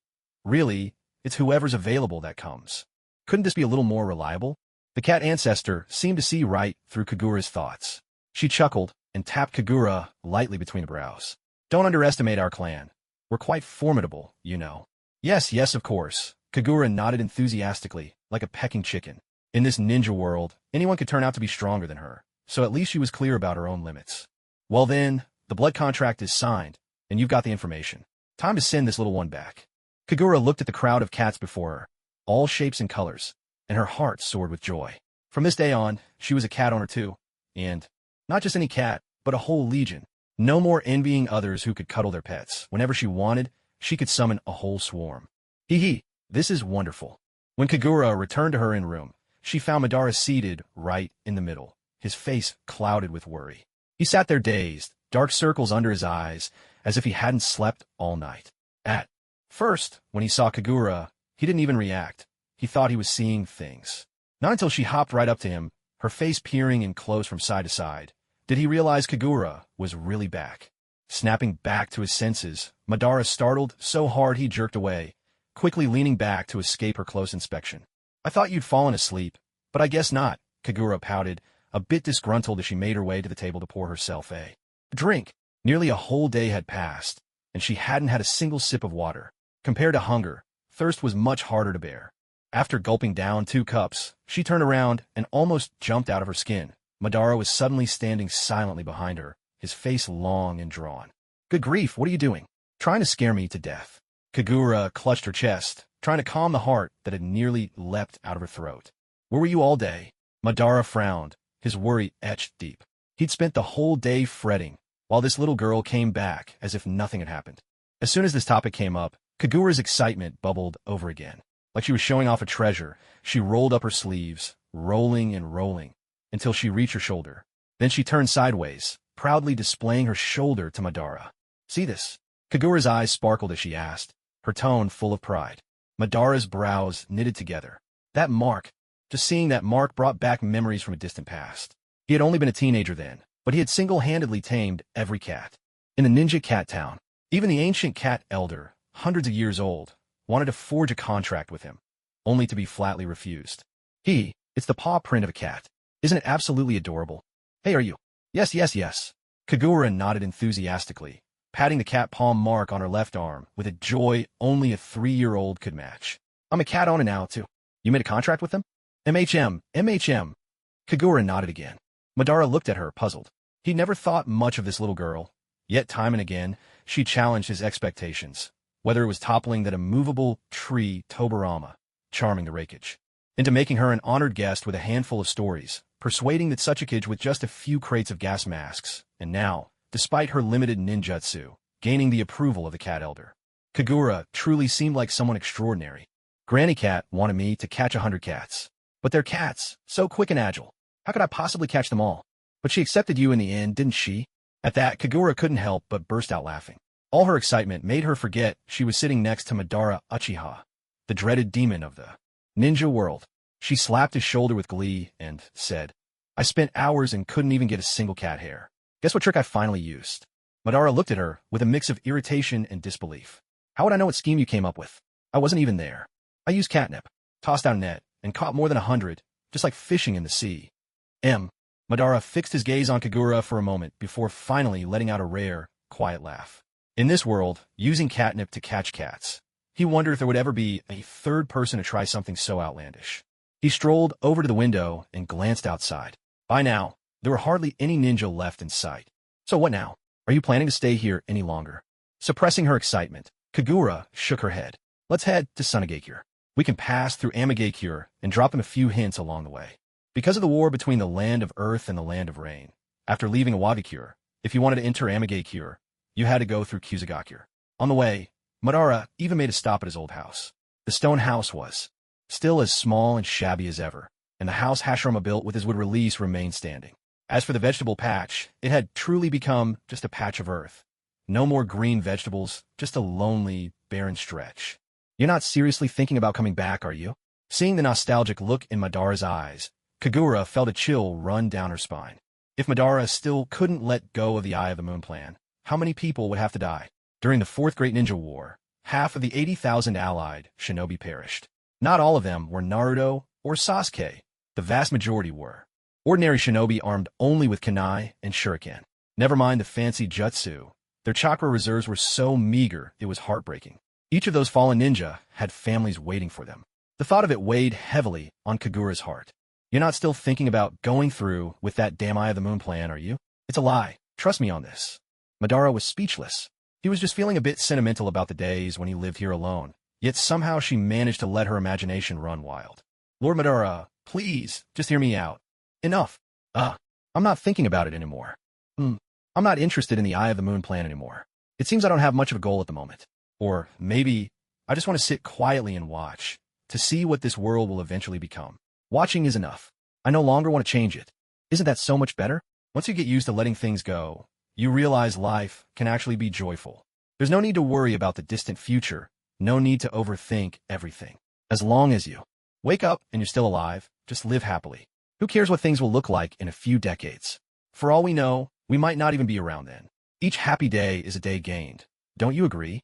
Really, it's whoever's available that comes. Couldn't this be a little more reliable? The cat ancestor seemed to see right through Kagura's thoughts. She chuckled and tapped Kagura lightly between the brows. Don't underestimate our clan. We're quite formidable, you know. Yes, of course. Kagura nodded enthusiastically, like a pecking chicken. In this ninja world, anyone could turn out to be stronger than her, so at least she was clear about her own limits. Well then, the blood contract is signed, and you've got the information. Time to send this little one back. Kagura looked at the crowd of cats before her, all shapes and colors, and her heart soared with joy. From this day on, she was a cat owner too, and not just any cat, but a whole legion. No more envying others who could cuddle their pets. Whenever she wanted, she could summon a whole swarm. This is wonderful. When Kagura returned to her in-room, she found Madara seated right in the middle, his face clouded with worry. He sat there dazed, dark circles under his eyes, as if he hadn't slept all night. At first, when he saw Kagura, he didn't even react. He thought he was seeing things. Not until she hopped right up to him, her face peering in close from side to side, did he realize Kagura was really back. Snapping back to his senses, Madara startled so hard he jerked away, quickly leaning back to escape her close inspection. I thought you'd fallen asleep, but I guess not, Kagura pouted, a bit disgruntled as she made her way to the table to pour herself a drink. Nearly a whole day had passed, and she hadn't had a single sip of water. Compared to hunger, thirst was much harder to bear. After gulping down 2 cups, she turned around and almost jumped out of her skin. Madara was suddenly standing silently behind her, his face long and drawn. Good grief, what are you doing? Trying to scare me to death. Kagura clutched her chest, trying to calm the heart that had nearly leapt out of her throat. Where were you all day? Madara frowned, his worry etched deep. He'd spent the whole day fretting, while this little girl came back as if nothing had happened. As soon as this topic came up, Kagura's excitement bubbled over again. Like she was showing off a treasure, she rolled up her sleeves, rolling and rolling, until she reached her shoulder. Then she turned sideways, proudly displaying her shoulder to Madara. See this? Kagura's eyes sparkled as she asked, her tone full of pride. Madara's brows knitted together. That mark, just seeing that mark brought back memories from a distant past. He had only been a teenager then, but he had single-handedly tamed every cat. In the Ninja Cat Town, even the ancient cat elder, hundreds of years old, wanted to forge a contract with him, only to be flatly refused. It's the paw print of a cat. Isn't it absolutely adorable? Hey, are you? Yes. Kagura nodded enthusiastically, patting the cat palm mark on her left arm with a joy only a 3-year-old could match. I'm a cat owner now, too. You made a contract with them? MHM. Kagura nodded again. Madara looked at her, puzzled. He'd never thought much of this little girl, yet time and again, she challenged his expectations, whether it was toppling that immovable tree Tobarama, charming the rakage, into making her an honored guest with a handful of stories, persuading that such a kid with just a few crates of gas masks, and now, despite her limited ninjutsu, gaining the approval of the cat elder. Kagura truly seemed like someone extraordinary. Granny Cat wanted me to catch 100 cats. But they're cats, so quick and agile. How could I possibly catch them all? But she accepted you in the end, didn't she? At that, Kagura couldn't help but burst out laughing. All her excitement made her forget she was sitting next to Madara Uchiha, the dreaded demon of the ninja world. She slapped his shoulder with glee and said, I spent hours and couldn't even get a single cat hair. Guess what trick I finally used? Madara looked at her with a mix of irritation and disbelief. How would I know what scheme you came up with? I wasn't even there. I used catnip, tossed out a net, and caught more than 100, just like fishing in the sea. Madara fixed his gaze on Kagura for a moment before finally letting out a rare, quiet laugh. In this world, using catnip to catch cats, he wondered if there would ever be a third person to try something so outlandish. He strolled over to the window and glanced outside. By now, there were hardly any ninja left in sight. So what now? Are you planning to stay here any longer? Suppressing her excitement, Kagura shook her head. Let's head to Sunagakure. We can pass through Amagakure and drop them a few hints along the way. Because of the war between the land of earth and the land of rain, after leaving Iwagakure, if you wanted to enter Amagakure, you had to go through Kusagakure. On the way, Madara even made a stop at his old house. The stone house was still as small and shabby as ever, and the house Hashirama built with his wood release remained standing. As for the vegetable patch, it had truly become just a patch of earth. No more green vegetables, just a lonely, barren stretch. You're not seriously thinking about coming back, are you? Seeing the nostalgic look in Madara's eyes, Kagura felt a chill run down her spine. If Madara still couldn't let go of the Eye of the Moon plan, how many people would have to die? During the Fourth Great Ninja War, half of the 80,000 allied shinobi perished. Not all of them were Naruto or Sasuke. The vast majority were ordinary shinobi armed only with kunai and shuriken. Never mind the fancy jutsu. Their chakra reserves were so meager it was heartbreaking. Each of those fallen ninja had families waiting for them. The thought of it weighed heavily on Kagura's heart. You're not still thinking about going through with that damn Eye of the Moon plan, are you? It's a lie. Trust me on this. Madara was speechless. He was just feeling a bit sentimental about the days when he lived here alone. Yet somehow she managed to let her imagination run wild. Lord Madara, please, just hear me out. Enough. I'm not thinking about it anymore. I'm not interested in the Eye of the Moon plan anymore. It seems I don't have much of a goal at the moment. Or maybe I just want to sit quietly and watch, to see what this world will eventually become. Watching is enough. I no longer want to change it. Isn't that so much better? Once you get used to letting things go, you realize life can actually be joyful. There's no need to worry about the distant future, no need to overthink everything. As long as you wake up and you're still alive, just live happily. Who cares what things will look like in a few decades? For all we know, we might not even be around then. Each happy day is a day gained. Don't you agree?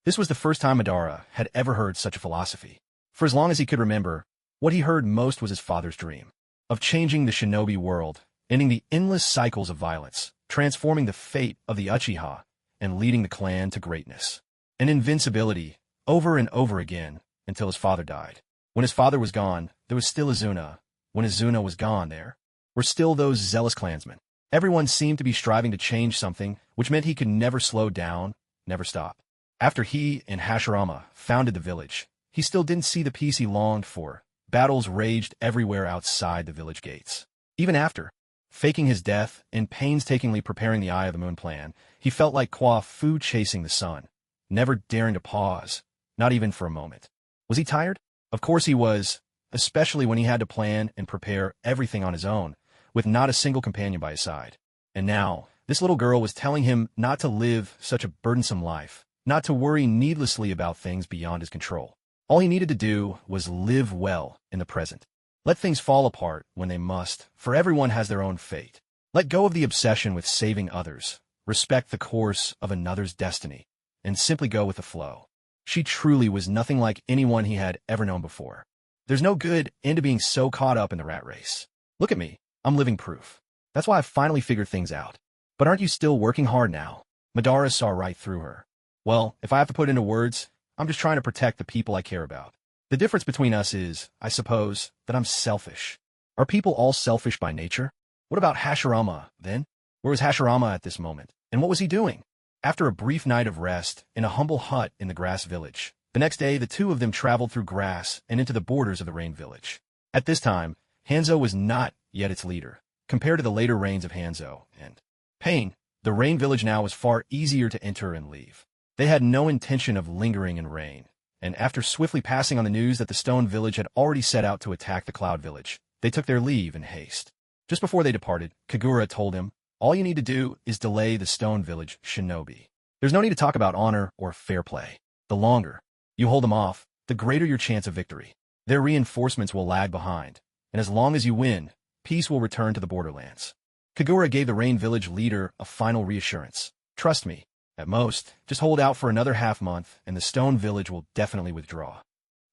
This was the first time Madara had ever heard such a philosophy. For as long as he could remember, what he heard most was his father's dream of changing the shinobi world, ending the endless cycles of violence, transforming the fate of the Uchiha, and leading the clan to greatness. And invincibility, over and over again, until his father died. When his father was gone, there was still Izuna. When Izuna was gone, there were still those zealous clansmen. Everyone seemed to be striving to change something, which meant he could never slow down, never stop. After he and Hashirama founded the village, he still didn't see the peace he longed for. Battles raged everywhere outside the village gates. Even after faking his death and painstakingly preparing the Eye of the Moon plan, he felt like Fu chasing the sun, never daring to pause, not even for a moment. Was he tired? Of course he was, especially when he had to plan and prepare everything on his own, with not a single companion by his side. And now, this little girl was telling him not to live such a burdensome life, not to worry needlessly about things beyond his control. All he needed to do was live well in the present. Let things fall apart when they must, for everyone has their own fate. Let go of the obsession with saving others, respect the course of another's destiny, and simply go with the flow. She truly was nothing like anyone he had ever known before. There's no good into being so caught up in the rat race. Look at me. I'm living proof. That's why I finally figured things out. But aren't you still working hard now? Madara saw right through her. Well, if I have to put it into words, I'm just trying to protect the people I care about. The difference between us is, I suppose, that I'm selfish. Are people all selfish by nature? What about Hashirama, then? Where was Hashirama at this moment? And what was he doing? After a brief night of rest in a humble hut in the grass village, the next day the two of them traveled through grass and into the borders of the rain village. At this time, Hanzo was not yet its leader. Compared to the later reigns of Hanzo and Pain, the rain village now was far easier to enter and leave. They had no intention of lingering in rain, and after swiftly passing on the news that the stone village had already set out to attack the cloud village, they took their leave in haste. Just before they departed, Kagura told him, all you need to do is delay the Stone Village shinobi. There's no need to talk about honor or fair play. The longer you hold them off, the greater your chance of victory. Their reinforcements will lag behind, and as long as you win, peace will return to the borderlands. Kagura gave the Rain Village leader a final reassurance. Trust me, at most, just hold out for another half-month, and the Stone Village will definitely withdraw.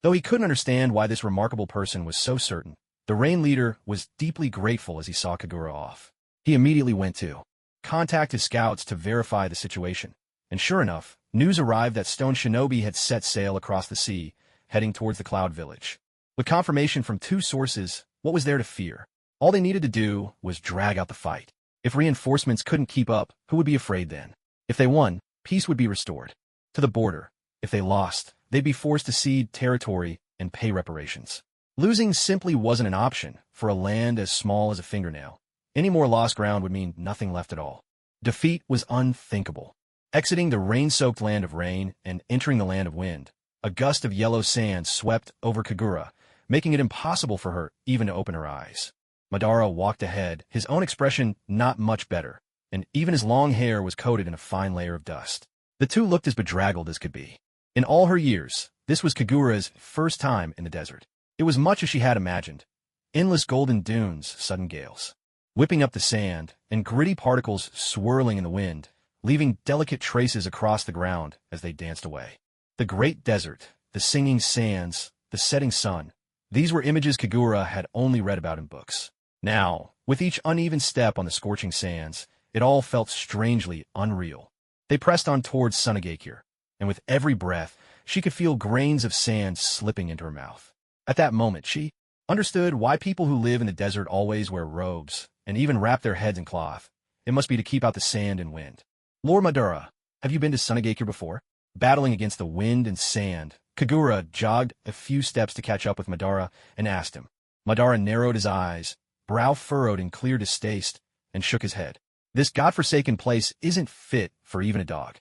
Though he couldn't understand why this remarkable person was so certain, the Rain leader was deeply grateful as he saw Kagura off. He immediately went to contact his scouts to verify the situation, and sure enough, news arrived that Stone Shinobi had set sail across the sea, heading towards the Cloud Village. With confirmation from two sources, what was there to fear? All they needed to do was drag out the fight. If reinforcements couldn't keep up, who would be afraid then? If they won, peace would be restored to the border. If they lost, they'd be forced to cede territory and pay reparations. Losing simply wasn't an option for a land as small as a fingernail. Any more lost ground would mean nothing left at all. Defeat was unthinkable. Exiting the rain-soaked land of rain and entering the land of wind, a gust of yellow sand swept over Kagura, making it impossible for her even to open her eyes. Madara walked ahead, his own expression not much better, and even his long hair was coated in a fine layer of dust. The two looked as bedraggled as could be. In all her years, this was Kagura's first time in the desert. It was much as she had imagined. Endless golden dunes, sudden gales, whipping up the sand, and gritty particles swirling in the wind, leaving delicate traces across the ground as they danced away. The great desert, the singing sands, the setting sun, these were images Kagura had only read about in books. Now, with each uneven step on the scorching sands, it all felt strangely unreal. They pressed on towards Sunagakure, and with every breath, she could feel grains of sand slipping into her mouth. At that moment, she understood why people who live in the desert always wear robes, and even wrap their heads in cloth. It must be to keep out the sand and wind. Lord Madara, have you been to Sunagakure before? Battling against the wind and sand, Kagura jogged a few steps to catch up with Madara and asked him. Madara narrowed his eyes, brow furrowed in clear distaste, and shook his head. This godforsaken place isn't fit for even a dog.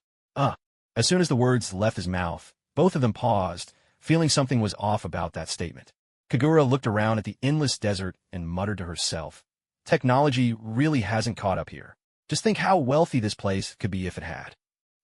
As soon as the words left his mouth, both of them paused, feeling something was off about that statement. Kagura looked around at the endless desert and muttered to herself, technology really hasn't caught up here. Just think how wealthy this place could be if it had.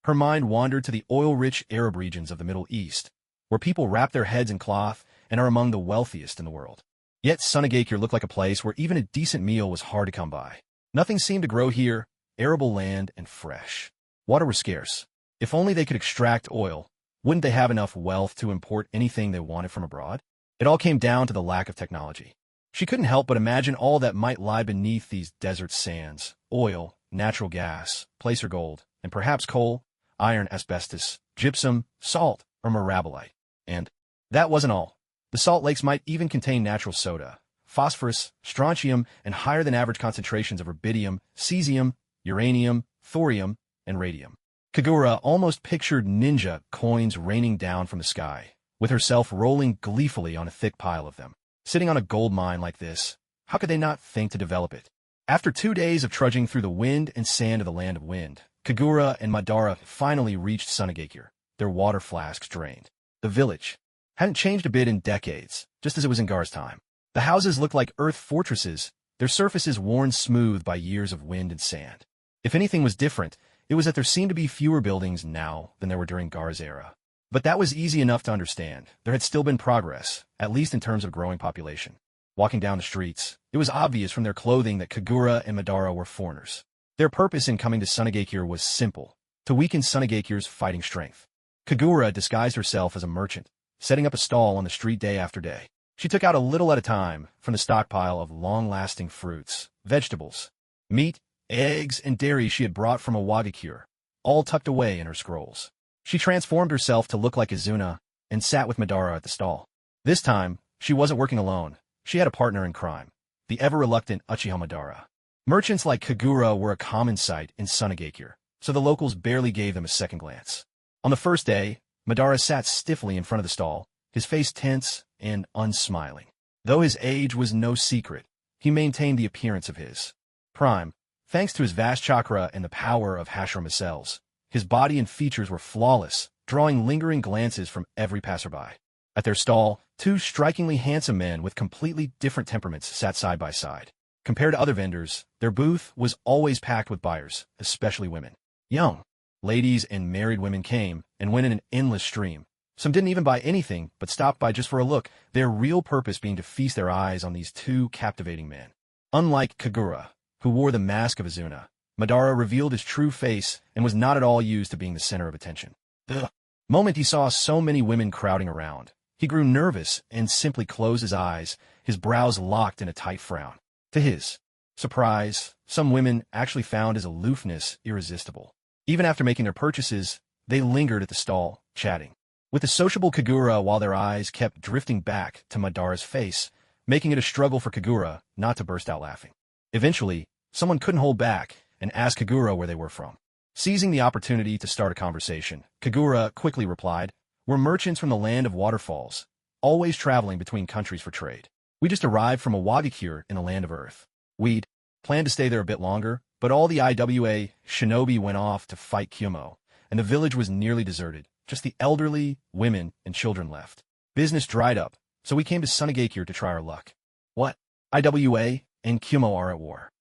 Her mind wandered to the oil-rich Arab regions of the Middle East, where people wrap their heads in cloth and are among the wealthiest in the world. Yet Sunagakure looked like a place where even a decent meal was hard to come by. Nothing seemed to grow here, arable land and fresh. Water was scarce. If only they could extract oil, wouldn't they have enough wealth to import anything they wanted from abroad? It all came down to the lack of technology. She couldn't help but imagine all that might lie beneath these desert sands: oil, natural gas, placer gold, and perhaps coal, iron, asbestos, gypsum, salt, or mirabolite. And that wasn't all. The salt lakes might even contain natural soda, phosphorus, strontium, and higher-than-average concentrations of rubidium, cesium, uranium, thorium, and radium. Kagura almost pictured ninja coins raining down from the sky, with herself rolling gleefully on a thick pile of them. Sitting on a gold mine like this, how could they not think to develop it? After 2 days of trudging through the wind and sand of the land of wind, Kagura and Madara finally reached Sunagakure, their water flasks drained. The village hadn't changed a bit in decades, just as it was in Gar's time. The houses looked like earth fortresses, their surfaces worn smooth by years of wind and sand. If anything was different, it was that there seemed to be fewer buildings now than there were during Gar's era. But that was easy enough to understand. There had still been progress, at least in terms of growing population. Walking down the streets, it was obvious from their clothing that Kagura and Madara were foreigners. Their purpose in coming to Sunagakure was simple: to weaken Sunagakure's fighting strength. Kagura disguised herself as a merchant, setting up a stall on the street day after day. She took out a little at a time from the stockpile of long-lasting fruits, vegetables, meat, eggs, and dairy she had brought from Awagakure, all tucked away in her scrolls. She transformed herself to look like Izuna and sat with Madara at the stall. This time, she wasn't working alone. She had a partner in crime, the ever-reluctant Uchiha Madara. Merchants like Kagura were a common sight in Sunagakure, so the locals barely gave them a second glance. On the first day, Madara sat stiffly in front of the stall, his face tense and unsmiling. Though his age was no secret, he maintained the appearance of his prime. Thanks to his vast chakra and the power of Hashirama cells, his body and features were flawless, drawing lingering glances from every passerby. At their stall, two strikingly handsome men with completely different temperaments sat side by side. Compared to other vendors, their booth was always packed with buyers, especially women. Young ladies and married women came and went in an endless stream. Some didn't even buy anything, but stopped by just for a look, their real purpose being to feast their eyes on these two captivating men. Unlike Kagura, who wore the mask of Azuna, Madara revealed his true face and was not at all used to being the center of attention. The moment he saw so many women crowding around, he grew nervous and simply closed his eyes, his brows locked in a tight frown. To his surprise, some women actually found his aloofness irresistible. Even after making their purchases, they lingered at the stall, chatting with the sociable Kagura while their eyes kept drifting back to Madara's face, making it a struggle for Kagura not to burst out laughing. Eventually, someone couldn't hold back and asked Kagura where they were from. Seizing the opportunity to start a conversation, Kagura quickly replied, "We're merchants from the land of waterfalls, always traveling between countries for trade. We just arrived from a Wagakure in the land of Earth. We'd planned to stay there a bit longer, but all the IWA shinobi went off to fight Kyomo, and the village was nearly deserted. Just the elderly, women, and children left. Business dried up, so we came to Sunagakure to try our luck." "What? IWA and Kyomo are at war?"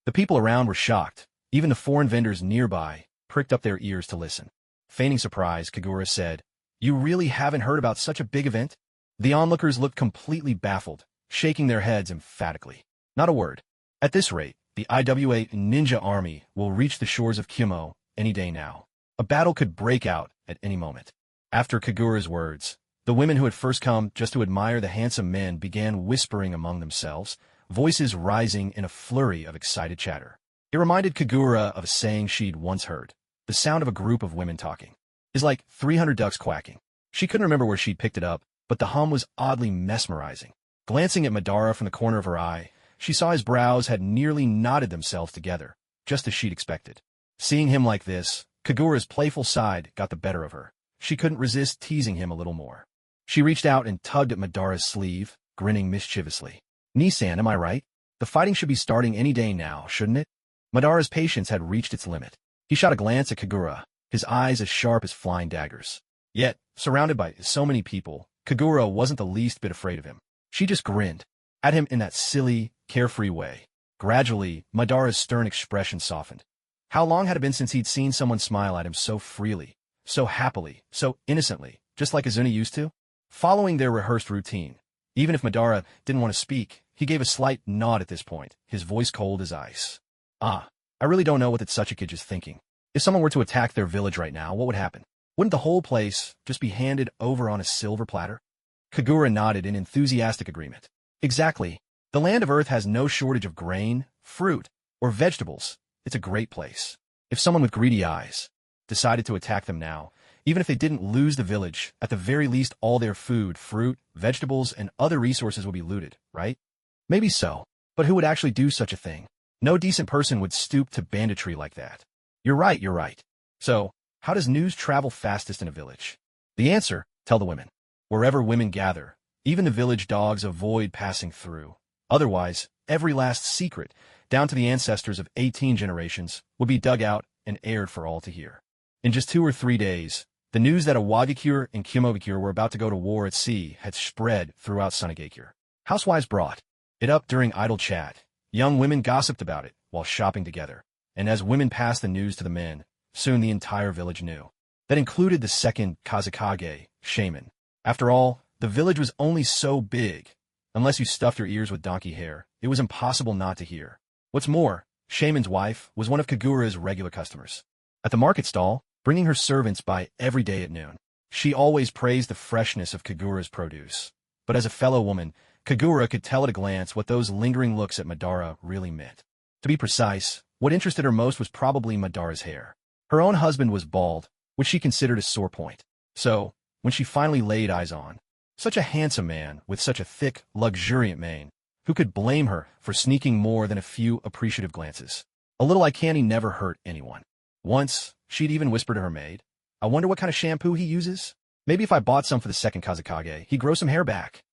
The people around were shocked. Even the foreign vendors nearby pricked up their ears to listen. Feigning surprise, Kagura said, "You really haven't heard about such a big event?" The onlookers looked completely baffled, shaking their heads emphatically. "Not a word. At this rate, the IWA ninja army will reach the shores of Kyomo any day now. A battle could break out at any moment." After Kagura's words, the women who had first come just to admire the handsome men began whispering among themselves, voices rising in a flurry of excited chatter. It reminded Kagura of a saying she'd once heard. The sound of a group of women talking is like 300 ducks quacking. She couldn't remember where she'd picked it up, but the hum was oddly mesmerizing. Glancing at Madara from the corner of her eye, she saw his brows had nearly knotted themselves together, just as she'd expected. Seeing him like this, Kagura's playful side got the better of her. She couldn't resist teasing him a little more. She reached out and tugged at Madara's sleeve, grinning mischievously. "Nissan, am I right? The fighting should be starting any day now, shouldn't it?" Madara's patience had reached its limit. He shot a glance at Kagura, his eyes as sharp as flying daggers. Yet, surrounded by so many people, Kagura wasn't the least bit afraid of him. She just grinned at him in that silly, carefree way. Gradually, Madara's stern expression softened. How long had it been since he'd seen someone smile at him so freely, so happily, so innocently, just like Azuna used to? Following their rehearsed routine, even if Madara didn't want to speak, he gave a slight nod at this point, his voice cold as ice. "I really don't know what that Tsuchikage is thinking. If someone were to attack their village right now, what would happen? Wouldn't the whole place just be handed over on a silver platter?" Kagura nodded in enthusiastic agreement. "Exactly. The land of Earth has no shortage of grain, fruit, or vegetables. It's a great place. If someone with greedy eyes decided to attack them now, even if they didn't lose the village, at the very least all their food, fruit, vegetables, and other resources would be looted, right?" "Maybe so. But who would actually do such a thing? No decent person would stoop to banditry like that." You're right. So, how does news travel fastest in a village? The answer, tell the women. Wherever women gather, even the village dogs avoid passing through. Otherwise, every last secret, down to the ancestors of 18 generations, would be dug out and aired for all to hear. In just 2 or 3 days, the news that a Wagakure and Kyomogakure were about to go to war at sea had spread throughout Sunagakure. Housewives brought it up during idle chat. Young women gossiped about it while shopping together. And as women passed the news to the men, soon the entire village knew. That included the second Kazekage, shaman. After all, the village was only so big. Unless you stuffed your ears with donkey hair, it was impossible not to hear. What's more, Shaman's wife was one of Kagura's regular customers. At the market stall, bringing her servants by every day at noon. She always praised the freshness of Kagura's produce. But as a fellow woman, Kagura could tell at a glance what those lingering looks at Madara really meant. To be precise, what interested her most was probably Madara's hair. Her own husband was bald, which she considered a sore point. So, when she finally laid eyes on such a handsome man with such a thick, luxuriant mane, who could blame her for sneaking more than a few appreciative glances? A little eye candy never hurt anyone. Once, she'd even whispered to her maid, "I wonder what kind of shampoo he uses? Maybe if I bought some for the second Kazekage, he'd grow some hair back."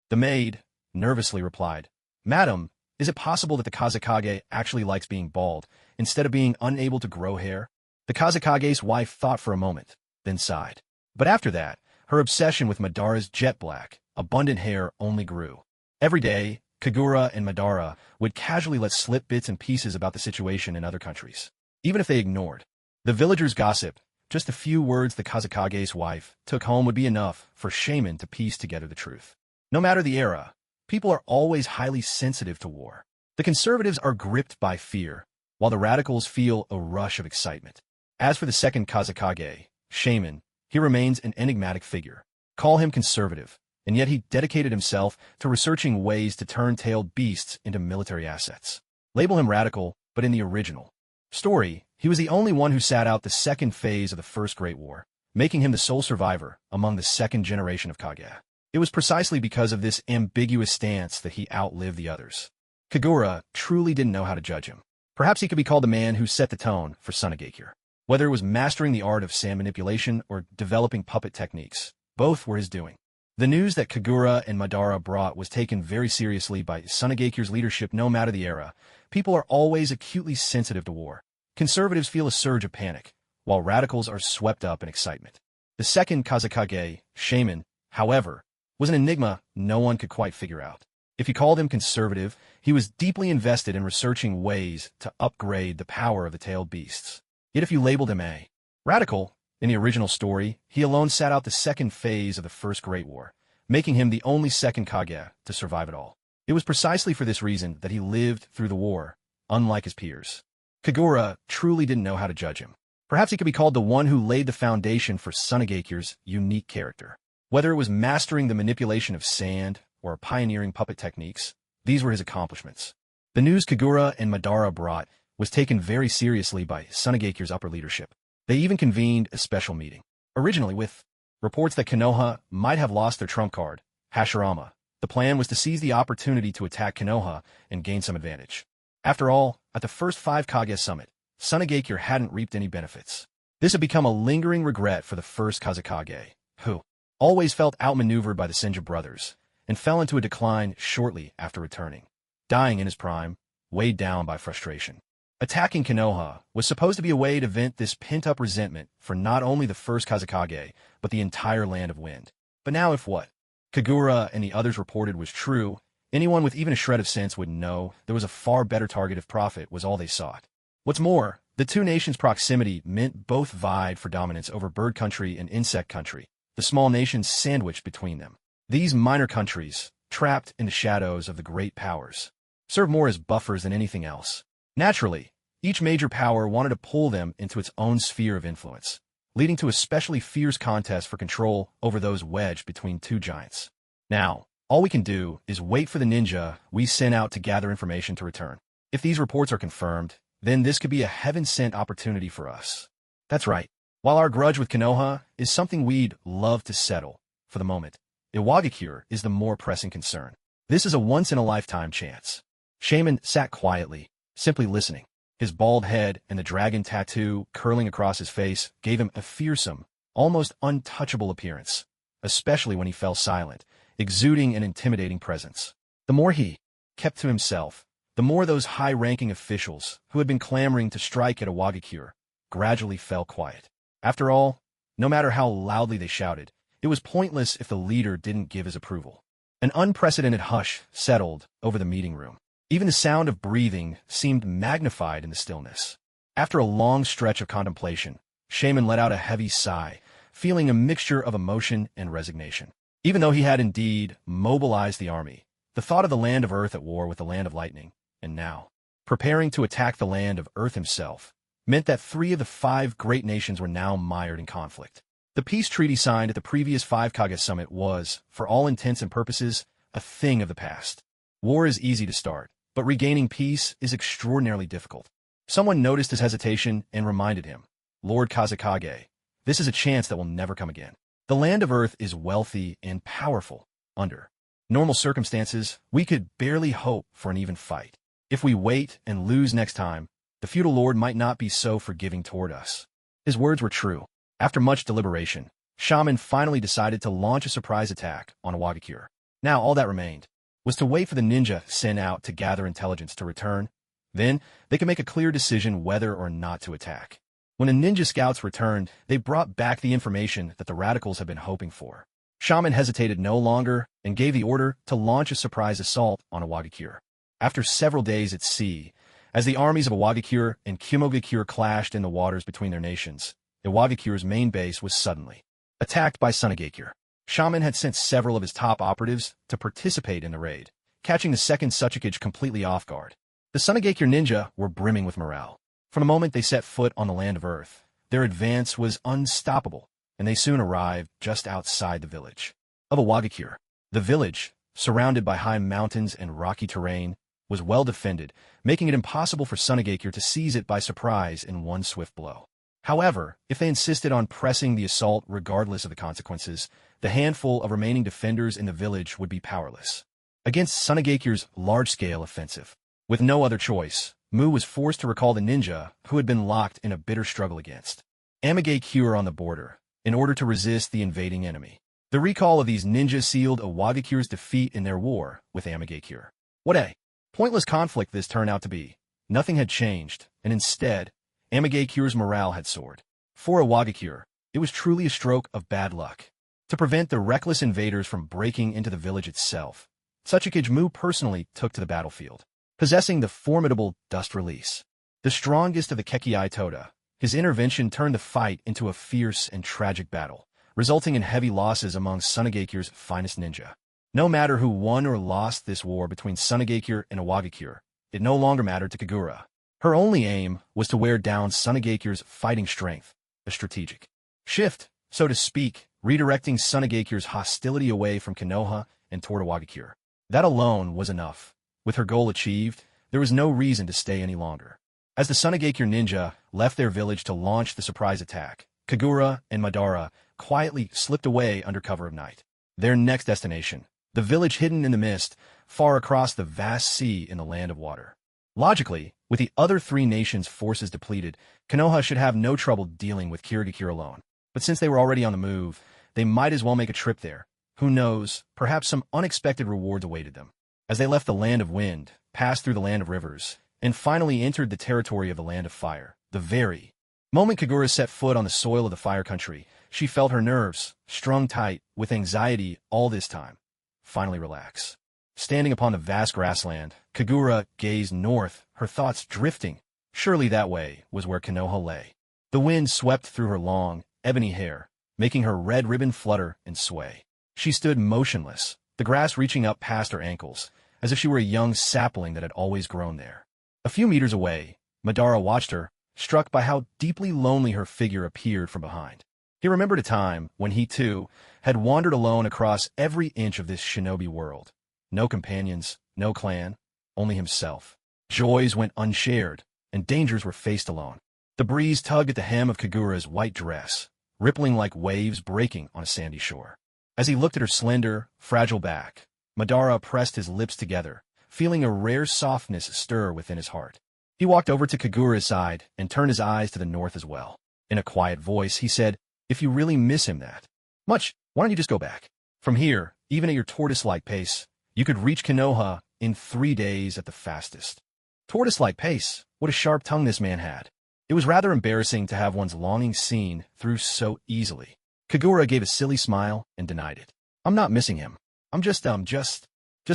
The maid nervously replied, "Madam, is it possible that the Kazekage actually likes being bald, instead of being unable to grow hair?" The Kazekage's wife thought for a moment, then sighed. But after that, her obsession with Madara's jet black, abundant hair only grew. Every day, Kagura and Madara would casually let slip bits and pieces about the situation in other countries. Even if they ignored the villagers' gossip, just a few words the Kazakage's wife took home would be enough for shaman to piece together the truth. No matter the era, people are always highly sensitive to war. The conservatives are gripped by fear, while the radicals feel a rush of excitement. As for the second Kazakage, shaman, he remains an enigmatic figure. Call him conservative, and yet he dedicated himself to researching ways to turn tailed beasts into military assets. Label him radical, but in the original story, he was the only one who sat out the second phase of the First Great War, making him the sole survivor among the second generation of Kage. It was precisely because of this ambiguous stance that he outlived the others. Kagura truly didn't know how to judge him. Perhaps he could be called the man who set the tone for Sunagakure. Whether it was mastering the art of sand manipulation or developing puppet techniques, both were his doing. The news that Kagura and Madara brought was taken very seriously by Sunagakure's leadership no matter the era. People are always acutely sensitive to war. Conservatives feel a surge of panic, while radicals are swept up in excitement. The second Kazakage, shaman, however, was an enigma no one could quite figure out. If you called him conservative, he was deeply invested in researching ways to upgrade the power of the tailed beasts. Yet if you labeled him a radical, in the original story, he alone sat out the second phase of the First Great War, making him the only second Kage to survive it all. It was precisely for this reason that he lived through the war, unlike his peers. Kagura truly didn't know how to judge him. Perhaps he could be called the one who laid the foundation for Sunagakure's unique character. Whether it was mastering the manipulation of sand or pioneering puppet techniques, these were his accomplishments. The news Kagura and Madara brought was taken very seriously by Sunagakure's upper leadership. They even convened a special meeting, originally with reports that Konoha might have lost their trump card, Hashirama. The plan was to seize the opportunity to attack Konoha and gain some advantage. After all, at the first 5 Kage summit, Sunagakure hadn't reaped any benefits. This had become a lingering regret for the first Kazakage, who always felt outmaneuvered by the Senju brothers, and fell into a decline shortly after returning, dying in his prime, weighed down by frustration. Attacking Konoha was supposed to be a way to vent this pent-up resentment for not only the first Kazakage, but the entire Land of Wind. But now if what Kagura and the others reported was true, anyone with even a shred of sense would know there was a far better target if profit was all they sought. What's more, the two nations' proximity meant both vied for dominance over bird country and insect country, the small nations sandwiched between them. These minor countries, trapped in the shadows of the great powers, served more as buffers than anything else. Naturally, each major power wanted to pull them into its own sphere of influence, leading to a especially fierce contest for control over those wedged between two giants. Now, all we can do is wait for the ninja we sent out to gather information to return. If these reports are confirmed, then this could be a heaven-sent opportunity for us. That's right. While our grudge with Konoha is something we'd love to settle, for the moment, Iwagakure is the more pressing concern. This is a once-in-a-lifetime chance. Shaman sat quietly, simply listening. His bald head and the dragon tattoo curling across his face gave him a fearsome, almost untouchable appearance, especially when he fell silent, exuding an intimidating presence. The more he kept to himself, the more those high-ranking officials who had been clamoring to strike at Iwagakure gradually fell quiet. After all, no matter how loudly they shouted, it was pointless if the leader didn't give his approval. An unprecedented hush settled over the meeting room. Even the sound of breathing seemed magnified in the stillness. After a long stretch of contemplation, Shaman let out a heavy sigh, feeling a mixture of emotion and resignation. Even though he had indeed mobilized the army, the thought of the land of Earth at war with the land of lightning, and now preparing to attack the land of Earth himself, meant that 3 of the 5 great nations were now mired in conflict. The peace treaty signed at the previous 5 Kage summit was, for all intents and purposes, a thing of the past. War is easy to start, but regaining peace is extraordinarily difficult. Someone noticed his hesitation and reminded him, Lord Kazakage, this is a chance that will never come again. The land of Earth is wealthy and powerful. Under normal circumstances, we could barely hope for an even fight. If we wait and lose next time, the feudal lord might not be so forgiving toward us. His words were true. After much deliberation, Shaman finally decided to launch a surprise attack on Iwagakure. Now all that remained was to wait for the ninja sent out to gather intelligence to return. Then, they could make a clear decision whether or not to attack. When the ninja scouts returned, they brought back the information that the radicals had been hoping for. Shaman hesitated no longer and gave the order to launch a surprise assault on Iwagakure. After several days at sea, as the armies of Iwagakure and Kumogakure clashed in the waters between their nations, Iwagakure's main base was suddenly attacked by Sunagakure. Shaman had sent several of his top operatives to participate in the raid, catching the second Suchikage completely off guard. The Sunagakure ninja were brimming with morale. From the moment they set foot on the land of Earth, their advance was unstoppable, and they soon arrived just outside the village of Iwagakure. The village, surrounded by high mountains and rocky terrain, was well defended, making it impossible for Sunagakure to seize it by surprise in one swift blow. However, if they insisted on pressing the assault regardless of the consequences, the handful of remaining defenders in the village would be powerless against Sunagakure's large-scale offensive. With no other choice, Mu was forced to recall the ninja who had been locked in a bitter struggle against Amagakure on the border, in order to resist the invading enemy. The recall of these ninjas sealed Iwagakure's defeat in their war with Amagakure. What a pointless conflict this turned out to be. Nothing had changed, and instead, Amagakure's morale had soared. For Iwagakure, it was truly a stroke of bad luck. To prevent the reckless invaders from breaking into the village itself, Suchikage Mu personally took to the battlefield. Possessing the formidable Dust Release, the strongest of the Kekkei Toda, his intervention turned the fight into a fierce and tragic battle, resulting in heavy losses among Sunagakure's finest ninja. No matter who won or lost this war between Sunagakure and Iwagakure, it no longer mattered to Kagura. Her only aim was to wear down Sunagakure's fighting strength, a strategic shift, so to speak, redirecting Sunagakure's hostility away from Konoha and toward Iwagakure. That alone was enough. With her goal achieved, there was no reason to stay any longer. As the Sunagakure ninja left their village to launch the surprise attack, Kagura and Madara quietly slipped away under cover of night. Their next destination, the village hidden in the mist, far across the vast sea in the land of water. Logically, with the other three nations' forces depleted, Konoha should have no trouble dealing with Kirigakure alone. But since they were already on the move, they might as well make a trip there. Who knows, perhaps some unexpected rewards awaited them. As they left the land of wind, passed through the land of rivers, and finally entered the territory of the land of fire, the very moment Kagura set foot on the soil of the fire country, she felt her nerves, strung tight with anxiety all this time, finally relax. Standing upon the vast grassland, Kagura gazed north, her thoughts drifting. Surely that way was where Konoha lay. The wind swept through her long, ebony hair, making her red ribbon flutter and sway. She stood motionless, the grass reaching up past her ankles, as if she were a young sapling that had always grown there. A few meters away, Madara watched her, struck by how deeply lonely her figure appeared from behind. He remembered a time when he, too, had wandered alone across every inch of this shinobi world. No companions, no clan, only himself. Joys went unshared, and dangers were faced alone. The breeze tugged at the hem of Kagura's white dress, rippling like waves breaking on a sandy shore. As he looked at her slender, fragile back, Madara pressed his lips together, feeling a rare softness stir within his heart. He walked over to Kagura's side and turned his eyes to the north as well. In a quiet voice, he said, "If you really miss him that much, why don't you just go back? From here, even at your tortoise-like pace, you could reach Konoha in 3 days at the fastest." Tortoise-like pace, what a sharp tongue this man had. It was rather embarrassing to have one's longing seen through so easily. Kagura gave a silly smile and denied it. "I'm not missing him. I'm just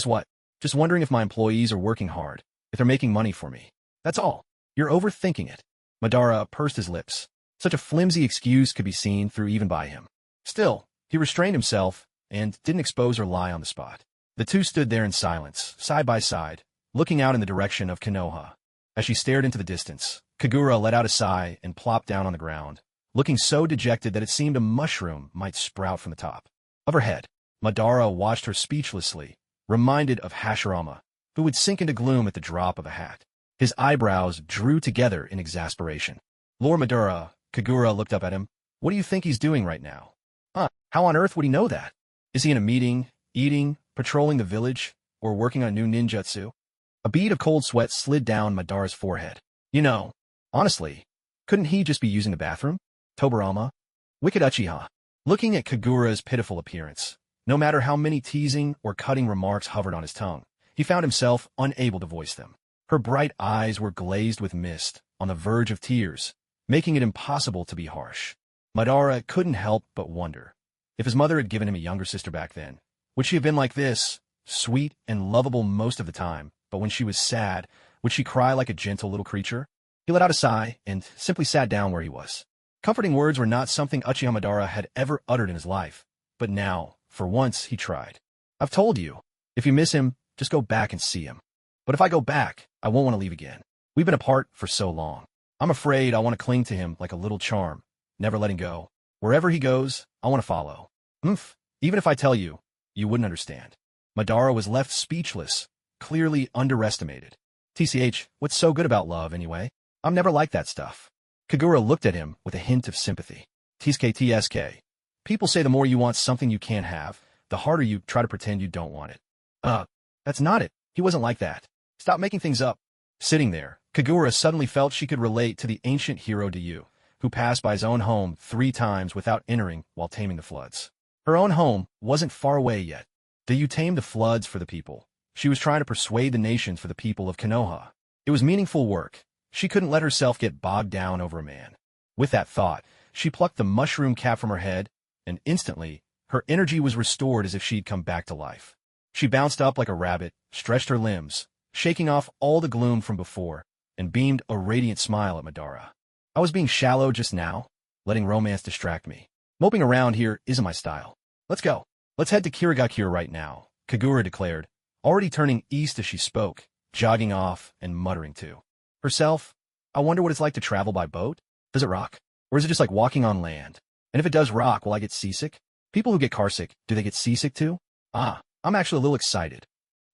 what? Just wondering if my employees are working hard, if they're making money for me. That's all. You're overthinking it." Madara pursed his lips. Such a flimsy excuse could be seen through even by him. Still, he restrained himself and didn't expose or lie on the spot. The two stood there in silence, side by side, looking out in the direction of Konoha. As she stared into the distance, Kagura let out a sigh and plopped down on the ground, looking so dejected that it seemed a mushroom might sprout from the top of her head. Madara watched her speechlessly, reminded of Hashirama, who would sink into gloom at the drop of a hat. His eyebrows drew together in exasperation. "Lord Madara," Kagura looked up at him. "What do you think he's doing right now?" How on earth would he know that? Is he in a meeting, eating, patrolling the village, or working on a new ninjutsu?" A bead of cold sweat slid down Madara's forehead. Honestly, couldn't he just be using the bathroom? Tobarama? Wicked Uchiha. Looking at Kagura's pitiful appearance, no matter how many teasing or cutting remarks hovered on his tongue, he found himself unable to voice them. Her bright eyes were glazed with mist, on the verge of tears, making it impossible to be harsh. Madara couldn't help but wonder, If his mother had given him a younger sister back then, would she have been like this, sweet and lovable most of the time, but when she was sad, would she cry like a gentle little creature? He let out a sigh and simply sat down where he was. Comforting words were not something Uchiha Madara had ever uttered in his life, but now, for once, he tried. I've told you, if you miss him, just go back and see him. But if I go back, I won't want to leave again. We've been apart for so long. I'm afraid I want to cling to him like a little charm, never letting go. Wherever he goes, I want to follow. Even if I tell you, you wouldn't understand. Madara was left speechless, clearly underestimated. TCH, what's so good about love, anyway? I'm never like that stuff. Kagura looked at him with a hint of sympathy. TSK. People say the more you want something you can't have, the harder you try to pretend you don't want it. That's not it. He wasn't like that. Stop making things up. Sitting there, Kagura suddenly felt she could relate to the ancient hero Diyu, who passed by his own home 3 times without entering while taming the floods. Her own home wasn't far away yet. Diyu tamed the floods for the people. She was trying to persuade the nations for the people of Konoha. It was meaningful work. She couldn't let herself get bogged down over a man. With that thought, she plucked the mushroom cap from her head, and instantly, her energy was restored as if she'd come back to life. She bounced up like a rabbit, stretched her limbs, shaking off all the gloom from before, and beamed a radiant smile at Madara. I was being shallow just now, letting romance distract me. Moping around here isn't my style. Let's go. Let's head to Kirigakure right now, Kagura declared, already turning east as she spoke, jogging off and muttering to herself, I wonder what it's like to travel by boat. Does it rock? Or is it just like walking on land? And if it does rock, will I get seasick? People who get carsick, do they get seasick too? I'm actually a little excited.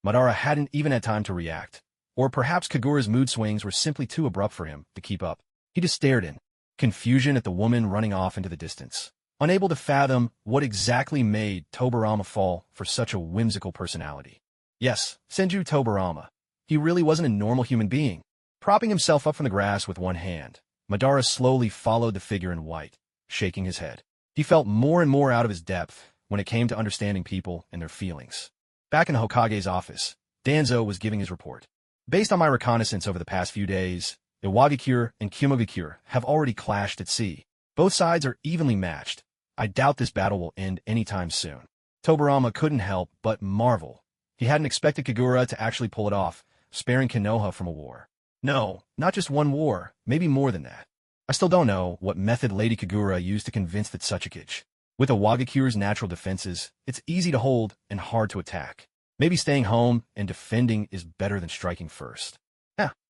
Madara hadn't even had time to react. Or perhaps Kagura's mood swings were simply too abrupt for him to keep up. He just stared in confusion at the woman running off into the distance, unable to fathom what exactly made Tobarama fall for such a whimsical personality. Yes, Senju Tobarama. He really wasn't a normal human being. Propping himself up from the grass with one hand, Madara slowly followed the figure in white, shaking his head. He felt more and more out of his depth when it came to understanding people and their feelings. Back in the Hokage's office, Danzo was giving his report. Based on my reconnaissance over the past few days, Iwagakure and Kumogakure have already clashed at sea. Both sides are evenly matched. I doubt this battle will end anytime soon. Tobarama couldn't help but marvel. He hadn't expected Kagura to actually pull it off, sparing Konoha from a war. No, not just one war, maybe more than that. I still don't know what method Lady Kagura used to convince the Tsuchikage. With Iwagakure's natural defenses, it's easy to hold and hard to attack. Maybe staying home and defending is better than striking first.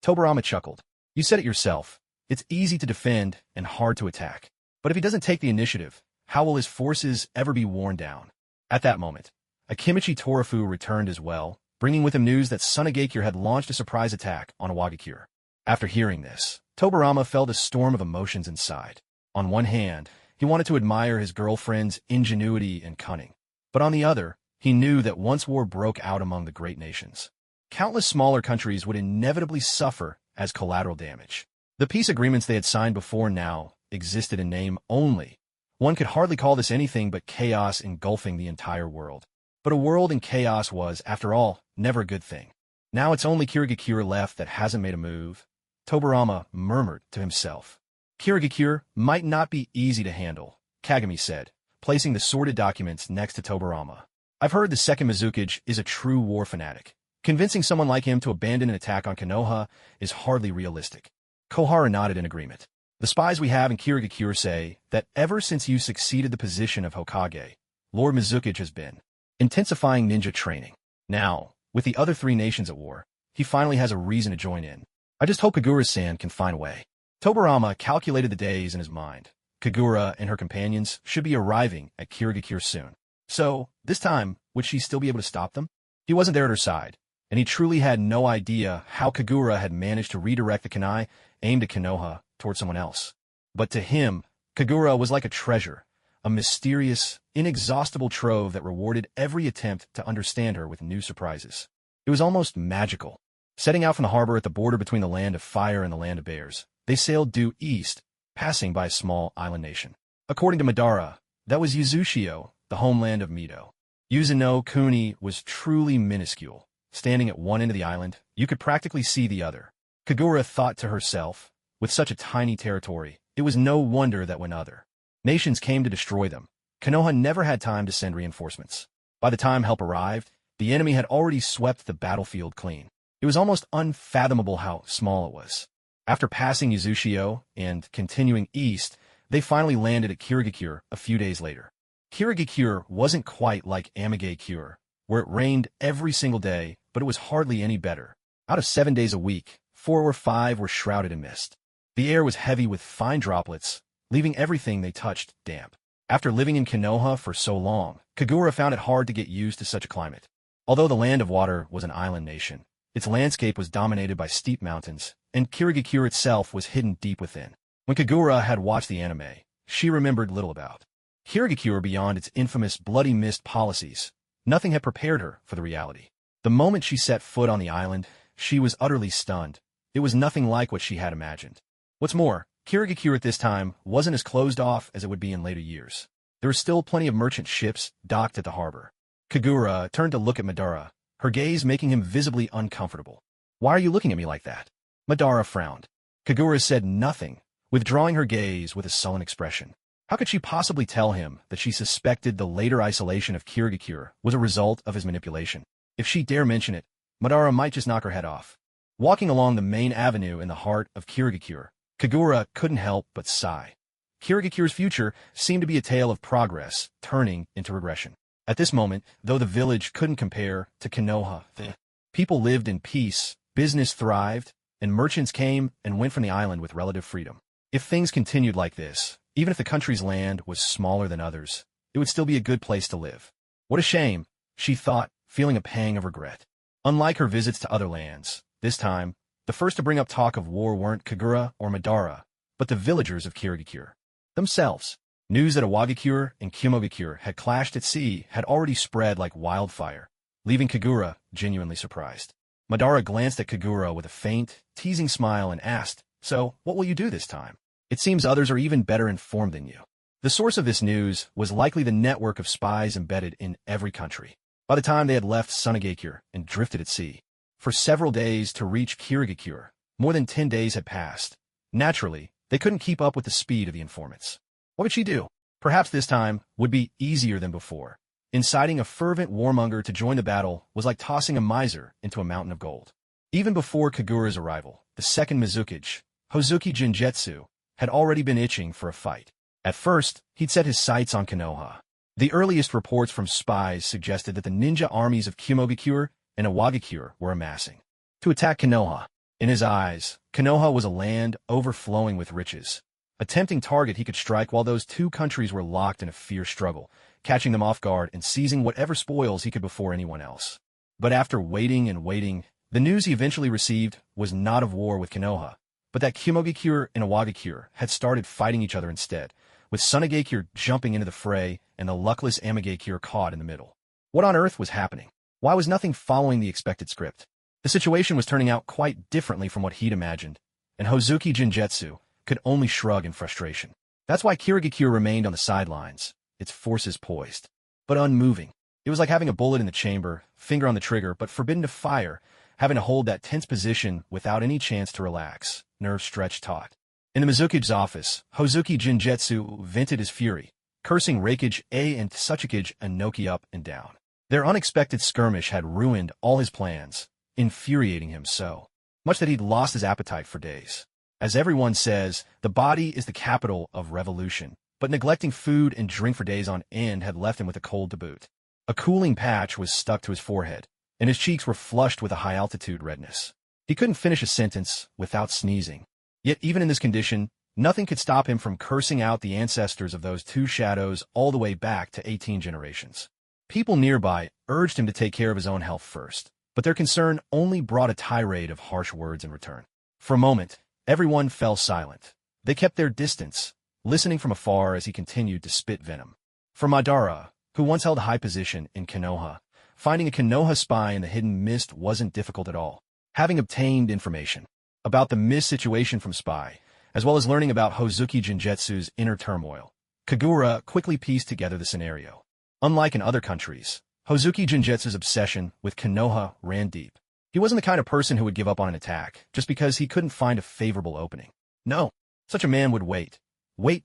Tobarama chuckled. You said it yourself. It's easy to defend and hard to attack. But if he doesn't take the initiative, how will his forces ever be worn down? At that moment, Akimichi Torafu returned as well, bringing with him news that Sunagakure had launched a surprise attack on Iwagakure. After hearing this, Tobarama felt a storm of emotions inside. On one hand, he wanted to admire his girlfriend's ingenuity and cunning. But on the other, he knew that once war broke out among the great nations, countless smaller countries would inevitably suffer as collateral damage. The peace agreements they had signed before now existed in name only. One could hardly call this anything but chaos engulfing the entire world. But a world in chaos was, after all, never a good thing. Now it's only Kirigakure left that hasn't made a move. Tobarama murmured to himself. Kirigakure might not be easy to handle, Kagami said, placing the sorted documents next to Tobarama. I've heard the second Mizukage is a true war fanatic. Convincing someone like him to abandon an attack on Konoha is hardly realistic. Kohara nodded in agreement. The spies we have in Kirigakure say that ever since you succeeded the position of Hokage, Lord Mizukage has been intensifying ninja training. Now, with the other 3 nations at war, he finally has a reason to join in. I just hope Kagura-san can find a way. Tobarama calculated the days in his mind. Kagura and her companions should be arriving at Kirigakure soon. So, this time, would she still be able to stop them? He wasn't there at her side, and he truly had no idea how Kagura had managed to redirect the kunai aimed at Konoha toward someone else. But to him, Kagura was like a treasure, a mysterious, inexhaustible trove that rewarded every attempt to understand her with new surprises. It was almost magical. Setting out from the harbor at the border between the land of fire and the land of bears, they sailed due east, passing by a small island nation. According to Madara, that was Yuzushio, the homeland of Mido. Yuzuno Kuni was truly minuscule. Standing at one end of the island, you could practically see the other. Kagura thought to herself, with such a tiny territory, it was no wonder that when other nations came to destroy them, Konoha never had time to send reinforcements. By the time help arrived, the enemy had already swept the battlefield clean. It was almost unfathomable how small it was. After passing Uzushio and continuing east, they finally landed at Kirigakure a few days later. Kirigakure wasn't quite like Amegakure, where it rained every single day, but it was hardly any better. Out of 7 days a week, 4 or 5 were shrouded in mist. The air was heavy with fine droplets, leaving everything they touched damp. After living in Konoha for so long, Kagura found it hard to get used to such a climate. Although the Land of Water was an island nation, its landscape was dominated by steep mountains, and Kirigakure itself was hidden deep within. When Kagura had watched the anime, she remembered little about Kirigakure beyond its infamous bloody mist policies. Nothing had prepared her for the reality. The moment she set foot on the island, she was utterly stunned. It was nothing like what she had imagined. What's more, Kirigakure at this time wasn't as closed off as it would be in later years. There were still plenty of merchant ships docked at the harbor. Kagura turned to look at Madara, her gaze making him visibly uncomfortable. "Why are you looking at me like that?" Madara frowned. Kagura said nothing, withdrawing her gaze with a sullen expression. How could she possibly tell him that she suspected the later isolation of Kirigakure was a result of his manipulation? If she dare mention it, Madara might just knock her head off. Walking along the main avenue in the heart of Kirigakure, Kagura couldn't help but sigh. Kirigakure's future seemed to be a tale of progress, turning into regression. At this moment, though the village couldn't compare to Konoha, the people lived in peace, business thrived, and merchants came and went from the island with relative freedom. If things continued like this, even if the country's land was smaller than others, it would still be a good place to live. What a shame, she thought, feeling a pang of regret. Unlike her visits to other lands, this time, the first to bring up talk of war weren't Kagura or Madara, but the villagers of Kirigakure themselves. News that Iwagakure and Kumogakure had clashed at sea had already spread like wildfire, leaving Kagura genuinely surprised. Madara glanced at Kagura with a faint, teasing smile and asked, "So, what will you do this time? It seems others are even better informed than you." The source of this news was likely the network of spies embedded in every country. By the time they had left Sunagakure and drifted at sea, for several days to reach Kirigakure, more than 10 days had passed. Naturally, they couldn't keep up with the speed of the informants. What would she do? Perhaps this time would be easier than before. Inciting a fervent warmonger to join the battle was like tossing a miser into a mountain of gold. Even before Kagura's arrival, the second Mizukage, Hozuki Jinjetsu, had already been itching for a fight. At first, he'd set his sights on Konoha. The earliest reports from spies suggested that the ninja armies of Kumogakure and Iwagakure were amassing to attack Konoha. In his eyes, Konoha was a land overflowing with riches, a tempting target he could strike while those two countries were locked in a fierce struggle, catching them off guard and seizing whatever spoils he could before anyone else. But after waiting and waiting, the news he eventually received was not of war with Konoha, but that Kumogakure and Iwagakure had started fighting each other instead, with Sunagakure jumping into the fray and the luckless Amegakure caught in the middle. What on earth was happening? Why was nothing following the expected script? The situation was turning out quite differently from what he'd imagined, and Hozuki Jinjetsu could only shrug in frustration. That's why Kirigakure remained on the sidelines, its forces poised, but unmoving. It was like having a bullet in the chamber, finger on the trigger, but forbidden to fire, having to hold that tense position without any chance to relax, nerves stretched taut. In the Mizukage's office, Hozuki Jinjetsu vented his fury, cursing Reikage A and Tsuchikage Anoki up and down. Their unexpected skirmish had ruined all his plans, infuriating him so much that he'd lost his appetite for days. As everyone says, the body is the capital of revolution, but neglecting food and drink for days on end had left him with a cold to boot. A cooling patch was stuck to his forehead, and his cheeks were flushed with a high-altitude redness. He couldn't finish a sentence without sneezing. Yet even in this condition, nothing could stop him from cursing out the ancestors of those two shadows all the way back to 18 generations. People nearby urged him to take care of his own health first, but their concern only brought a tirade of harsh words in return. For a moment, everyone fell silent. They kept their distance, listening from afar as he continued to spit venom. For Madara, who once held a high position in Konoha, finding a Konoha spy in the hidden mist wasn't difficult at all. Having obtained information about the mist situation from spy, as well as learning about Hozuki Jinjetsu's inner turmoil, Kagura quickly pieced together the scenario. Unlike in other countries, Hozuki Jinjetsu's obsession with Konoha ran deep. He wasn't the kind of person who would give up on an attack just because he couldn't find a favorable opening. No, such a man would wait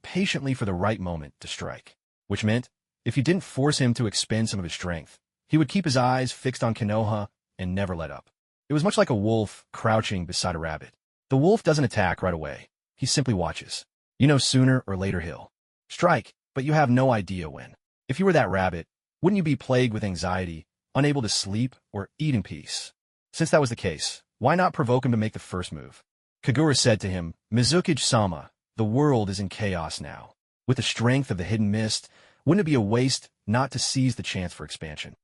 patiently for the right moment to strike, which meant If you didn't force him to expend some of his strength, he would keep his eyes fixed on Konoha and never let up. It was much like a wolf crouching beside a rabbit. The wolf doesn't attack right away. He simply watches. You know sooner or later he'll strike, but you have no idea when. If you were that rabbit, wouldn't you be plagued with anxiety, unable to sleep or eat in peace? Since that was the case, why not provoke him to make the first move? Kagura said to him, Mizuki-sama, the world is in chaos now. With the strength of the hidden mist, wouldn't it be a waste not to seize the chance for expansion?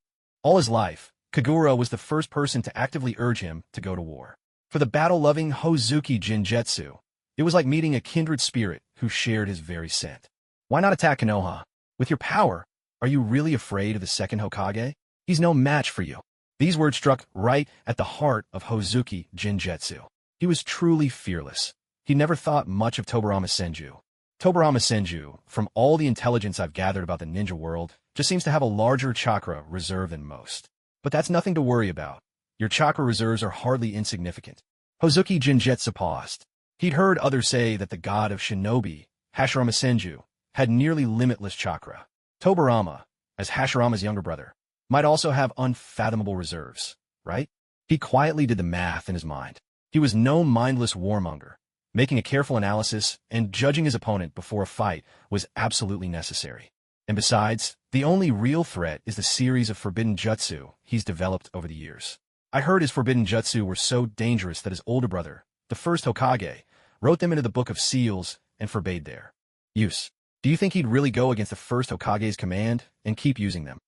All his life, Kagura was the first person to actively urge him to go to war. For the battle-loving Hozuki Jinjetsu, it was like meeting a kindred spirit who shared his very scent. Why not attack Konoha? With your power, are you really afraid of the second Hokage? He's no match for you. These words struck right at the heart of Hozuki Jinjetsu. He was truly fearless. He never thought much of Tobarama Senju. Tobarama Senju, from all the intelligence I've gathered about the ninja world, just seems to have a larger chakra reserve than most. But that's nothing to worry about. Your chakra reserves are hardly insignificant. Hozuki Jinjetsu paused. He'd heard others say that the god of shinobi, Hashirama Senju, had nearly limitless chakra. Tobarama, as Hashirama's younger brother, might also have unfathomable reserves, right? He quietly did the math in his mind. He was no mindless warmonger. Making a careful analysis and judging his opponent before a fight was absolutely necessary. And besides, the only real threat is the series of forbidden jutsu he's developed over the years. I heard his forbidden jutsu were so dangerous that his older brother, the first Hokage, wrote them into the Book of Seals and forbade their use. Do you think he'd really go against the first Hokage's command and keep using them?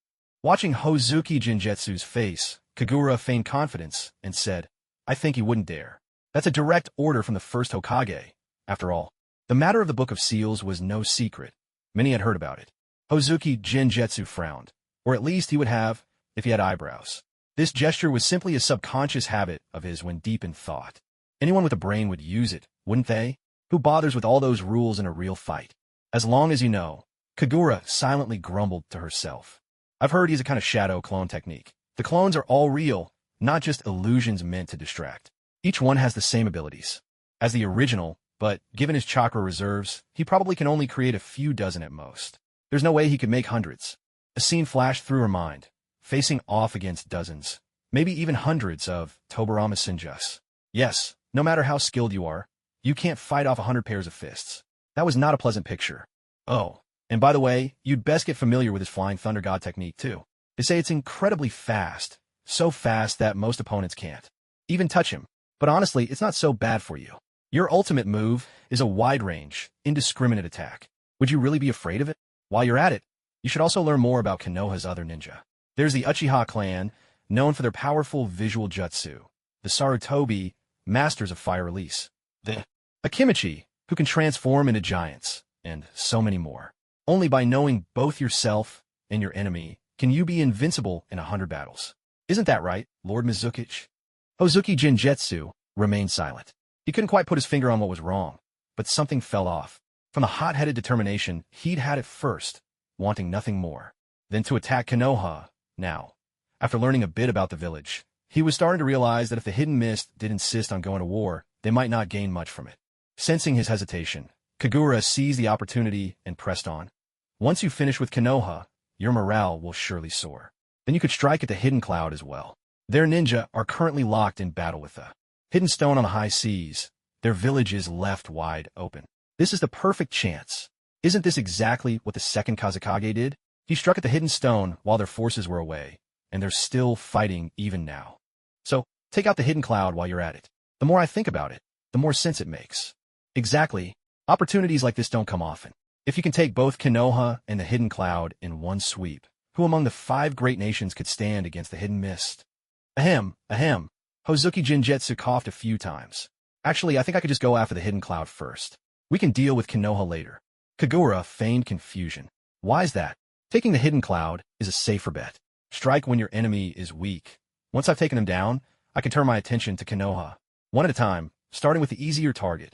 Watching Hozuki Jinjetsu's face, Kagura feigned confidence and said, I think he wouldn't dare. That's a direct order from the first Hokage. After all, the matter of the Book of Seals was no secret. Many had heard about it. Hozuki Jinjetsu frowned, or at least he would have if he had eyebrows. This gesture was simply a subconscious habit of his when deep in thought. Anyone with a brain would use it, wouldn't they? Who bothers with all those rules in a real fight? As long as you know, Kagura silently grumbled to herself. I've heard he's a kind of shadow clone technique. The clones are all real, not just illusions meant to distract. Each one has the same abilities as the original, but given his chakra reserves, he probably can only create a few dozen at most. There's no way he could make hundreds. A scene flashed through her mind, facing off against dozens, maybe even hundreds of Tobarama Senjus. Yes, no matter how skilled you are, you can't fight off 100 pairs of fists. That was not a pleasant picture. Oh, and by the way, you'd best get familiar with his Flying Thunder God technique too. They say it's incredibly fast, so fast that most opponents can't even touch him. But honestly, it's not so bad for you. Your ultimate move is a wide-range, indiscriminate attack. Would you really be afraid of it? While you're at it, you should also learn more about Konoha's other ninja. There's the Uchiha clan, known for their powerful visual jutsu. The Sarutobi, masters of fire release. The Akimichi, who can transform into giants, and so many more. Only by knowing both yourself and your enemy can you be invincible in 100 battles. Isn't that right, Lord Mizuki? Hozuki Jinjetsu remained silent. He couldn't quite put his finger on what was wrong, but something fell off. From the hot-headed determination he'd had at first, wanting nothing more than to attack Konoha. Now, after learning a bit about the village, he was starting to realize that if the Hidden Mist did insist on going to war, they might not gain much from it. Sensing his hesitation, Kagura seized the opportunity and pressed on. Once you finish with Konoha, your morale will surely soar. Then you could strike at the Hidden Cloud as well. Their ninja are currently locked in battle with the Hidden Stone on the high seas. Their village is left wide open. This is the perfect chance. Isn't this exactly what the second Kazekage did? He struck at the Hidden Stone while their forces were away, and they're still fighting even now. So, take out the Hidden Cloud while you're at it. The more I think about it, the more sense it makes. Exactly. Opportunities like this don't come often. If you can take both Konoha and the Hidden Cloud in one sweep, who among the 5 great nations could stand against the Hidden Mist? Ahem, ahem. Hozuki Jinjetsu coughed a few times. Actually, I think I could just go after the Hidden Cloud first. We can deal with Konoha later. Kagura feigned confusion. Why is that? Taking the Hidden Cloud is a safer bet. Strike when your enemy is weak. Once I've taken him down, I can turn my attention to Konoha. One at a time, starting with the easier target.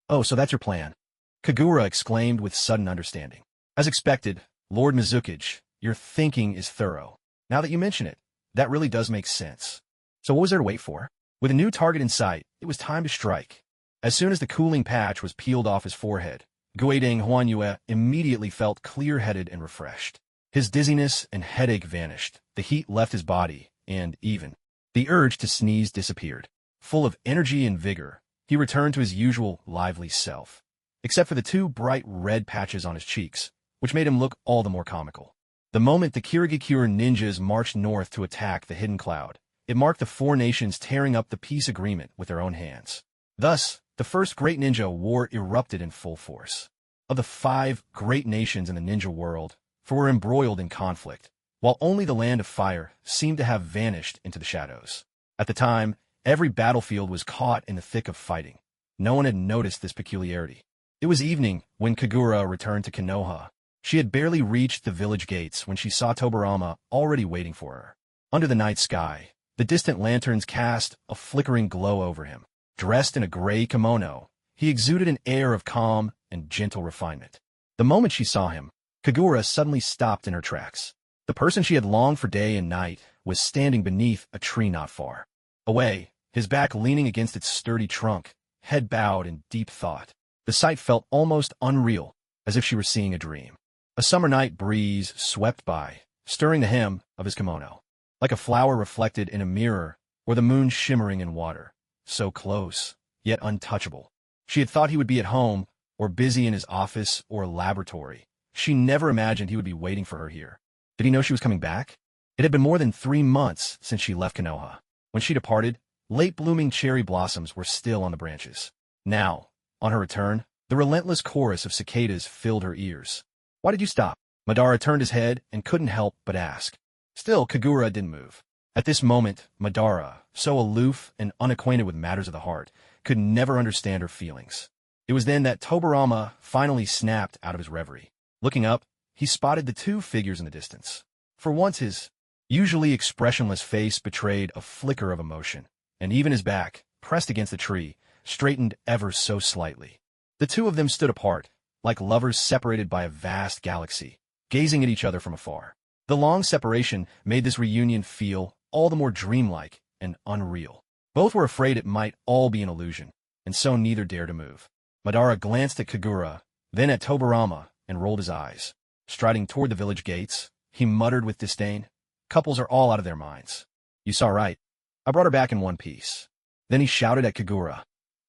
Oh, so that's your plan. Kagura exclaimed with sudden understanding. As expected, Lord Mizuki, your thinking is thorough. Now that you mention it, that really does make sense. So what was there to wait for? With a new target in sight, it was time to strike. As soon as the cooling patch was peeled off his forehead, Guideng Huanyue immediately felt clear-headed and refreshed. His dizziness and headache vanished, the heat left his body, and even the urge to sneeze disappeared. Full of energy and vigor, he returned to his usual lively self, except for the two bright red patches on his cheeks, which made him look all the more comical. The moment the Kirigakure ninjas marched north to attack the hidden cloud, it marked the four nations tearing up the peace agreement with their own hands. Thus, the first great ninja war erupted in full force. Of the 5 great nations in the ninja world, 4 were embroiled in conflict, while only the Land of Fire seemed to have vanished into the shadows. At the time, every battlefield was caught in the thick of fighting. No one had noticed this peculiarity. It was evening when Kagura returned to Konoha. She had barely reached the village gates when she saw Tobarama already waiting for her. Under the night sky, the distant lanterns cast a flickering glow over him. Dressed in a gray kimono, he exuded an air of calm and gentle refinement. The moment she saw him, Kagura suddenly stopped in her tracks. The person she had longed for day and night was standing beneath a tree not far away, his back leaning against its sturdy trunk, head bowed in deep thought. The sight felt almost unreal, as if she were seeing a dream. A summer night breeze swept by, stirring the hem of his kimono, like a flower reflected in a mirror or the moon shimmering in water. So close, yet untouchable. She had thought he would be at home, or busy in his office or laboratory. She never imagined he would be waiting for her here. Did he know she was coming back? It had been more than 3 months since she left Konoha. When she departed, late-blooming cherry blossoms were still on the branches. Now, on her return, the relentless chorus of cicadas filled her ears. "Why did you stop?" Madara turned his head and couldn't help but ask. Still, Kagura didn't move. At this moment, Madara, so aloof and unacquainted with matters of the heart, could never understand her feelings. It was then that Tobarama finally snapped out of his reverie. Looking up, he spotted the 2 figures in the distance. For once his usually expressionless face betrayed a flicker of emotion, and even his back, pressed against the tree, straightened ever so slightly. The 2 of them stood apart, like lovers separated by a vast galaxy, gazing at each other from afar. The long separation made this reunion feel all the more dreamlike and unreal. Both were afraid it might all be an illusion, and so neither dared to move. Madara glanced at Kagura, then at Tobarama, and rolled his eyes. Striding toward the village gates, he muttered with disdain, "Couples are all out of their minds. You saw right. I brought her back in one piece." Then he shouted at Kagura,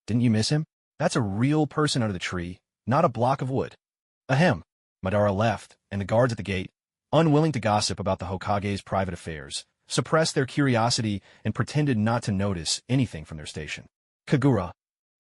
"Didn't you miss him? That's a real person under the tree, not a block of wood." Ahem. Madara left, and the guards at the gate, unwilling to gossip about the Hokage's private affairs, suppressed their curiosity and pretended not to notice anything from their station. Kagura.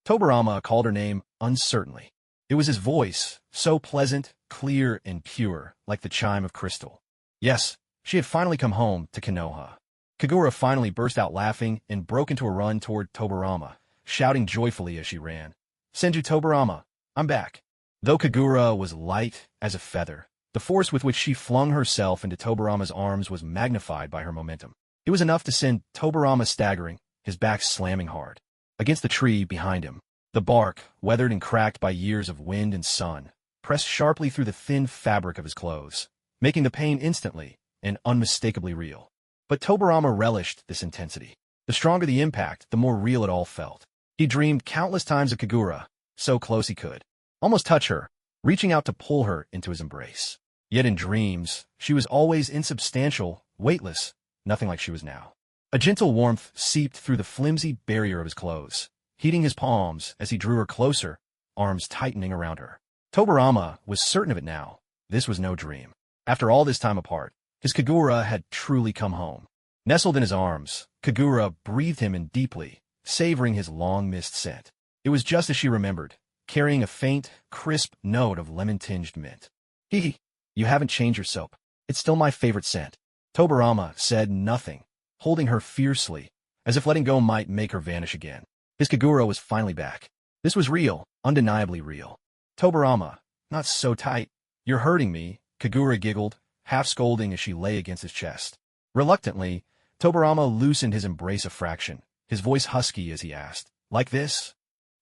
Tobarama called her name uncertainly. It was his voice, so pleasant, clear, and pure, like the chime of crystal. Yes, she had finally come home to Konoha. Kagura finally burst out laughing and broke into a run toward Tobarama, shouting joyfully as she ran, "Senju Tobarama, I'm back." Though Kagura was light as a feather, the force with which she flung herself into Tobarama's arms was magnified by her momentum. It was enough to send Tobarama staggering, his back slamming hard against the tree behind him. The bark, weathered and cracked by years of wind and sun, pressed sharply through the thin fabric of his clothes, making the pain instantly and unmistakably real. But Tobarama relished this intensity. The stronger the impact, the more real it all felt. He dreamed countless times of Kagura, so close he could almost touch her, reaching out to pull her into his embrace. Yet in dreams, she was always insubstantial, weightless, nothing like she was now. A gentle warmth seeped through the flimsy barrier of his clothes, heating his palms as he drew her closer, arms tightening around her. Tobarama was certain of it now. This was no dream. After all this time apart, his Kagura had truly come home. Nestled in his arms, Kagura breathed him in deeply, savoring his long-missed scent. It was just as she remembered, carrying a faint, crisp note of lemon-tinged mint. "Hee, you haven't changed your soap. It's still my favorite scent." Tobarama said nothing, holding her fiercely, as if letting go might make her vanish again. His Kagura was finally back. This was real, undeniably real. "Tobarama, not so tight. You're hurting me," Kagura giggled, half scolding as she lay against his chest. Reluctantly, Tobarama loosened his embrace a fraction, his voice husky as he asked, "Like this?"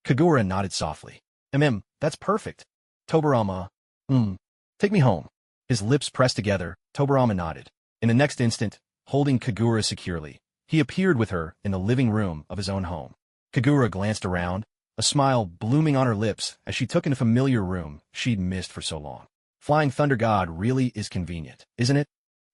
Kagura nodded softly. That's perfect." Tobarama, take me home." His lips pressed together, Tobarama nodded. In the next instant, holding Kagura securely, he appeared with her in the living room of his own home. Kagura glanced around, a smile blooming on her lips as she took in a familiar room she'd missed for so long. Flying Thunder God really is convenient, isn't it?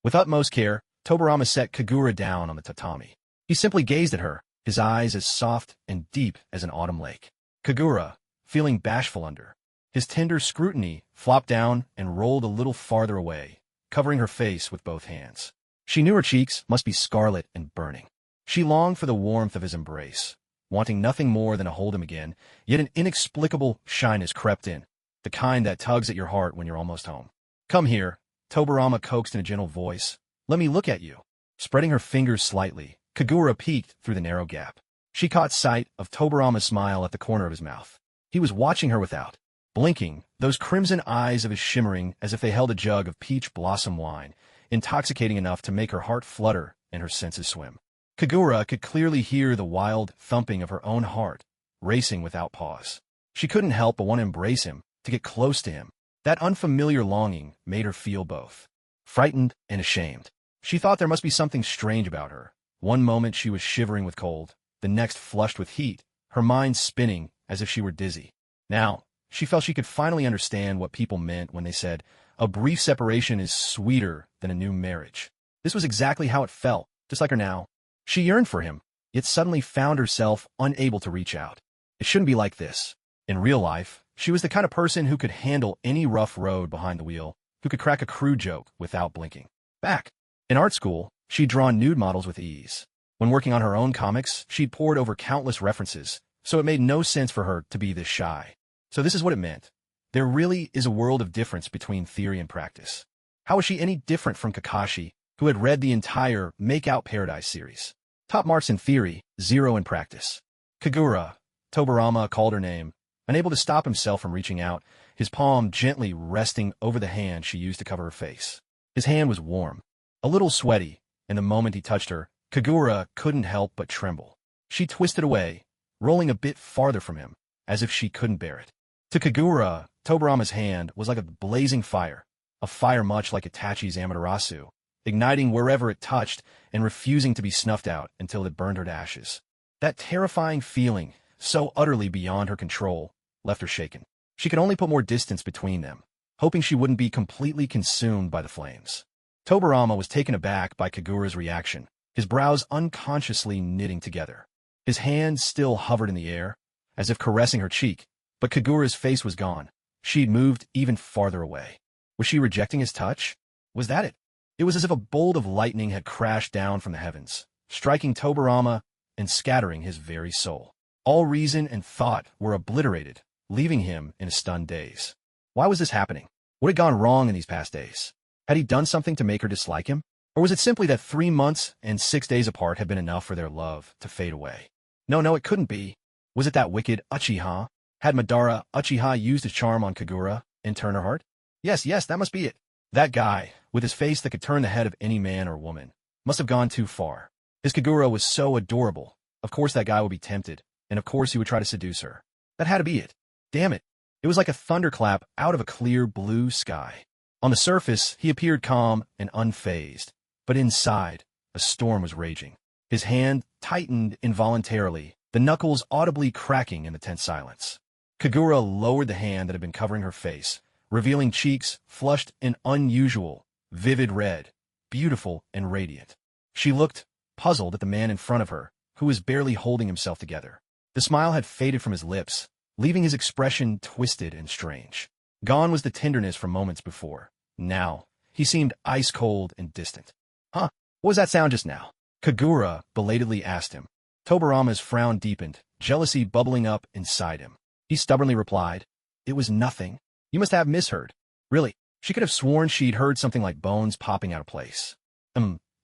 With utmost care, Tobarama set Kagura down on the tatami. He simply gazed at her, his eyes as soft and deep as an autumn lake. Kagura, feeling bashful under his tender scrutiny, flopped down and rolled a little farther away, covering her face with both hands. She knew her cheeks must be scarlet and burning. She longed for the warmth of his embrace, wanting nothing more than to hold him again, yet an inexplicable shyness crept in, the kind that tugs at your heart when you're almost home. Come here, Tobarama coaxed in a gentle voice. Let me look at you. Spreading her fingers slightly, Kagura peeked through the narrow gap. She caught sight of Tobarama's smile at the corner of his mouth. He was watching her without blinking, those crimson eyes of his shimmering as if they held a jug of peach blossom wine, intoxicating enough to make her heart flutter and her senses swim. Kagura could clearly hear the wild thumping of her own heart, racing without pause. She couldn't help but want to embrace him, to get close to him. That unfamiliar longing made her feel both frightened and ashamed. She thought there must be something strange about her. One moment she was shivering with cold, the next flushed with heat, her mind spinning as if she were dizzy. Now, she felt she could finally understand what people meant when they said, a brief separation is sweeter than a new marriage. This was exactly how it felt, just like her now. She yearned for him, yet suddenly found herself unable to reach out. It shouldn't be like this. In real life, she was the kind of person who could handle any rough road behind the wheel, who could crack a crude joke without blinking. Back in art school, she'd drawn nude models with ease. When working on her own comics, she'd pored over countless references, so it made no sense for her to be this shy. So this is what it meant. There really is a world of difference between theory and practice. How was she any different from Kakashi, who had read the entire Make Out Paradise series? Top marks in theory, 0 in practice. Kagura, Tobarama called her name, unable to stop himself from reaching out, his palm gently resting over the hand she used to cover her face. His hand was warm, a little sweaty, and the moment he touched her, Kagura couldn't help but tremble. She twisted away, rolling a bit farther from him, as if she couldn't bear it. To Kagura, Tobarama's hand was like a blazing fire, a fire much like Itachi's Amaterasu, igniting wherever it touched and refusing to be snuffed out until it burned her to ashes. That terrifying feeling, so utterly beyond her control, left her shaken. She could only put more distance between them, hoping she wouldn't be completely consumed by the flames. Tobarama was taken aback by Kagura's reaction, his brows unconsciously knitting together. His hand still hovered in the air, as if caressing her cheek, but Kagura's face was gone. She'd moved even farther away. Was she rejecting his touch? Was that it? It was as if a bolt of lightning had crashed down from the heavens, striking Tobarama and scattering his very soul. All reason and thought were obliterated, leaving him in a stunned daze. Why was this happening? What had gone wrong in these past days? Had he done something to make her dislike him? Or was it simply that 3 months and 6 days apart had been enough for their love to fade away? No, it couldn't be. Was it that wicked Uchiha? Had Madara Uchiha used his charm on Kagura and turn her heart? Yes, that must be it. That guy, with his face that could turn the head of any man or woman, must have gone too far. His Kagura was so adorable. Of course that guy would be tempted, and of course he would try to seduce her. That had to be it. Damn it. It was like a thunderclap out of a clear blue sky. On the surface, he appeared calm and unfazed, but inside, a storm was raging. His hand tightened involuntarily, the knuckles audibly cracking in the tense silence. Kagura lowered the hand that had been covering her face, revealing cheeks flushed an unusual, vivid red, beautiful and radiant. She looked, puzzled at the man in front of her, who was barely holding himself together. The smile had faded from his lips, leaving his expression twisted and strange. Gone was the tenderness from moments before. Now, he seemed ice-cold and distant. Huh? What was that sound just now? Kagura belatedly asked him. Tobarama's frown deepened, jealousy bubbling up inside him. He stubbornly replied, "It was nothing. You must have misheard." Really, she could have sworn she'd heard something like bones popping out of place.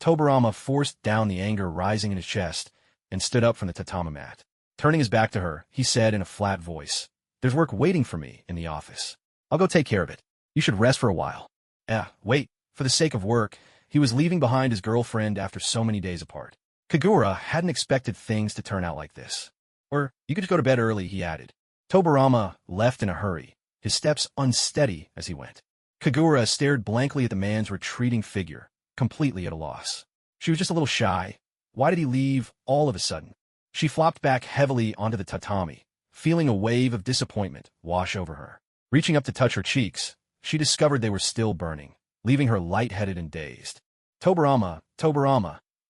Tobarama forced down the anger rising in his chest and stood up from the tatami mat. Turning his back to her, he said in a flat voice, "There's work waiting for me in the office. I'll go take care of it. You should rest for a while." Wait. For the sake of work, he was leaving behind his girlfriend after so many days apart. Kagura hadn't expected things to turn out like this. Or, you could just go to bed early, he added. Tobarama left in a hurry, his steps unsteady as he went. Kagura stared blankly at the man's retreating figure, completely at a loss. She was just a little shy. Why did he leave all of a sudden? She flopped back heavily onto the tatami, feeling a wave of disappointment wash over her. Reaching up to touch her cheeks, she discovered they were still burning, leaving her lightheaded and dazed. Tobarama,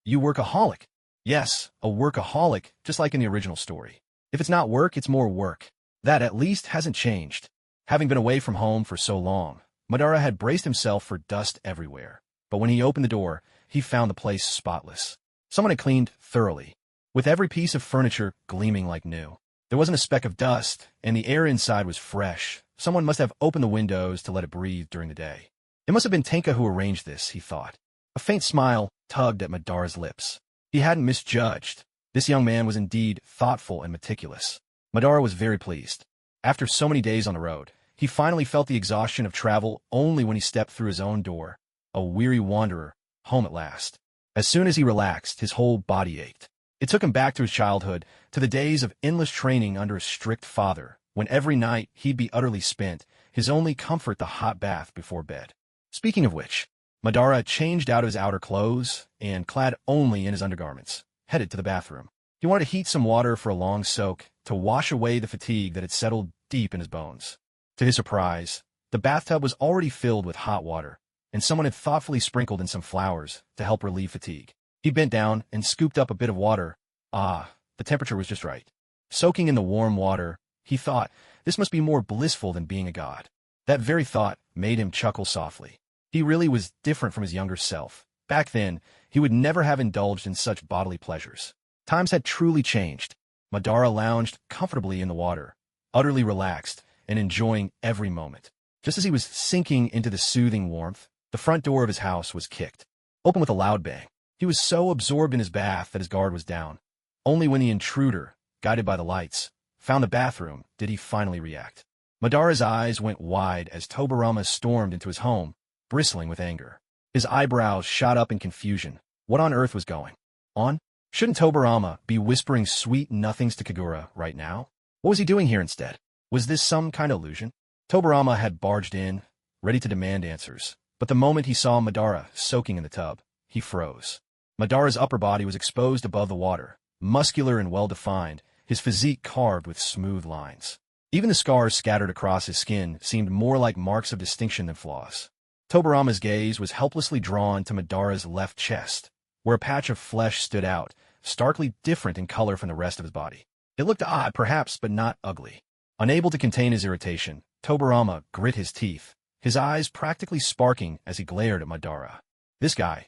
you workaholic. Yes, a workaholic, just like in the original story. If it's not work, it's more work. That, at least, hasn't changed. Having been away from home for so long, Madara had braced himself for dust everywhere. But when he opened the door, he found the place spotless. Someone had cleaned thoroughly, with every piece of furniture gleaming like new. There wasn't a speck of dust, and the air inside was fresh. Someone must have opened the windows to let it breathe during the day. It must have been Tenka who arranged this, he thought. A faint smile tugged at Madara's lips. He hadn't misjudged. This young man was indeed thoughtful and meticulous. Madara was very pleased. After so many days on the road, he finally felt the exhaustion of travel only when he stepped through his own door. A weary wanderer, home at last. As soon as he relaxed, his whole body ached. It took him back to his childhood, to the days of endless training under a strict father, when every night he'd be utterly spent, his only comfort the hot bath before bed. Speaking of which, Madara changed out of his outer clothes and, clad only in his undergarments, headed to the bathroom. He wanted to heat some water for a long soak, to wash away the fatigue that had settled deep in his bones. To his surprise, the bathtub was already filled with hot water, and someone had thoughtfully sprinkled in some flowers to help relieve fatigue. He bent down and scooped up a bit of water. The temperature was just right. Soaking in the warm water, he thought, this must be more blissful than being a god. That very thought made him chuckle softly. He really was different from his younger self. Back then, he would never have indulged in such bodily pleasures. Times had truly changed. Madara lounged comfortably in the water, utterly relaxed and enjoying every moment. Just as he was sinking into the soothing warmth, the front door of his house was kicked, open with a loud bang. He was so absorbed in his bath that his guard was down. Only when the intruder, guided by the lights, found the bathroom did he finally react. Madara's eyes went wide as Tobarama stormed into his home, bristling with anger. His eyebrows shot up in confusion. What on earth was going on? Shouldn't Tobarama be whispering sweet nothings to Kagura right now? What was he doing here instead? Was this some kind of illusion? Tobarama had barged in, ready to demand answers, but the moment he saw Madara soaking in the tub, he froze. Madara's upper body was exposed above the water, muscular and well-defined, his physique carved with smooth lines. Even the scars scattered across his skin seemed more like marks of distinction than flaws. Tobarama's gaze was helplessly drawn to Madara's left chest, where a patch of flesh stood out, starkly different in color from the rest of his body. It looked odd, perhaps, but not ugly. Unable to contain his irritation, Tobarama grit his teeth, his eyes practically sparking as he glared at Madara. This guy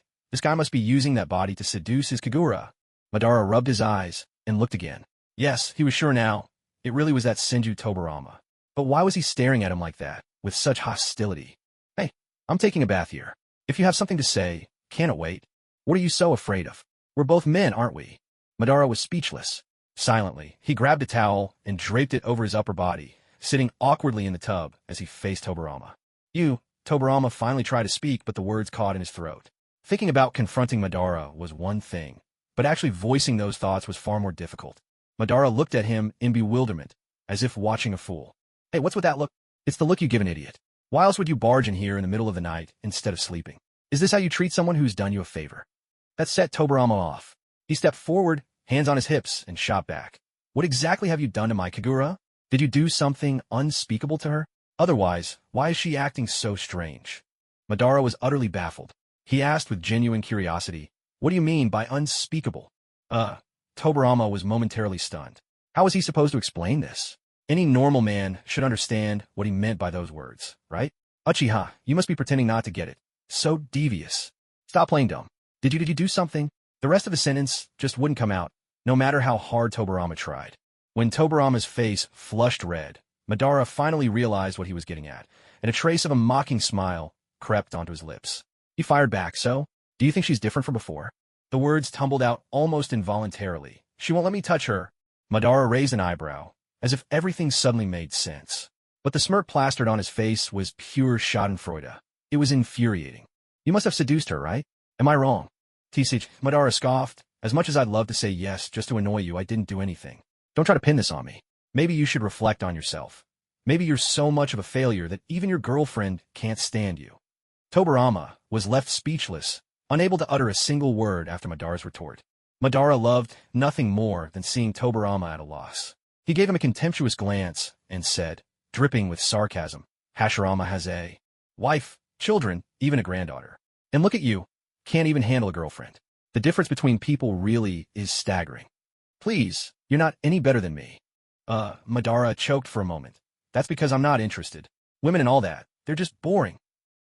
must be using that body to seduce his Kagura. Madara rubbed his eyes and looked again. Yes, he was sure now. It really was that Senju Tobarama. But why was he staring at him like that, with such hostility? Hey, I'm taking a bath here. If you have something to say, can it wait? What are you so afraid of? We're both men, aren't we? Madara was speechless. Silently, he grabbed a towel and draped it over his upper body, sitting awkwardly in the tub as he faced Tobarama. Tobarama finally tried to speak, but the words caught in his throat. Thinking about confronting Madara was one thing, but actually voicing those thoughts was far more difficult. Madara looked at him in bewilderment, as if watching a fool. Hey, what's with that look? It's the look you give an idiot. Why else would you barge in here in the middle of the night instead of sleeping? Is this how you treat someone who's done you a favor? That set Tobarama off. He stepped forward, hands on his hips, and shot back. What exactly have you done to my Kagura? Did you do something unspeakable to her? Otherwise, why is she acting so strange? Madara was utterly baffled. He asked with genuine curiosity, what do you mean by unspeakable? Tobarama was momentarily stunned. How was he supposed to explain this? Any normal man should understand what he meant by those words, right? Uchiha, you must be pretending not to get it. So devious. Stop playing dumb. Did you do something? The rest of the sentence just wouldn't come out, no matter how hard Tobarama tried. When Tobarama's face flushed red, Madara finally realized what he was getting at, and a trace of a mocking smile crept onto his lips. He fired back, so, do you think she's different from before? The words tumbled out almost involuntarily. She won't let me touch her. Madara raised an eyebrow, as if everything suddenly made sense. But the smirk plastered on his face was pure schadenfreude. It was infuriating. You must have seduced her, right? Am I wrong? Tisich, Madara scoffed. As much as I'd love to say yes just to annoy you, I didn't do anything. Don't try to pin this on me. Maybe you should reflect on yourself. Maybe you're so much of a failure that even your girlfriend can't stand you. Tobarama was left speechless, unable to utter a single word after Madara's retort. Madara loved nothing more than seeing Tobarama at a loss. He gave him a contemptuous glance and said, dripping with sarcasm, Hashirama Haze. wife, children, even a granddaughter. And look at you, can't even handle a girlfriend. The difference between people really is staggering. Please, you're not any better than me. Madara choked for a moment. That's because I'm not interested. Women and all that, they're just boring.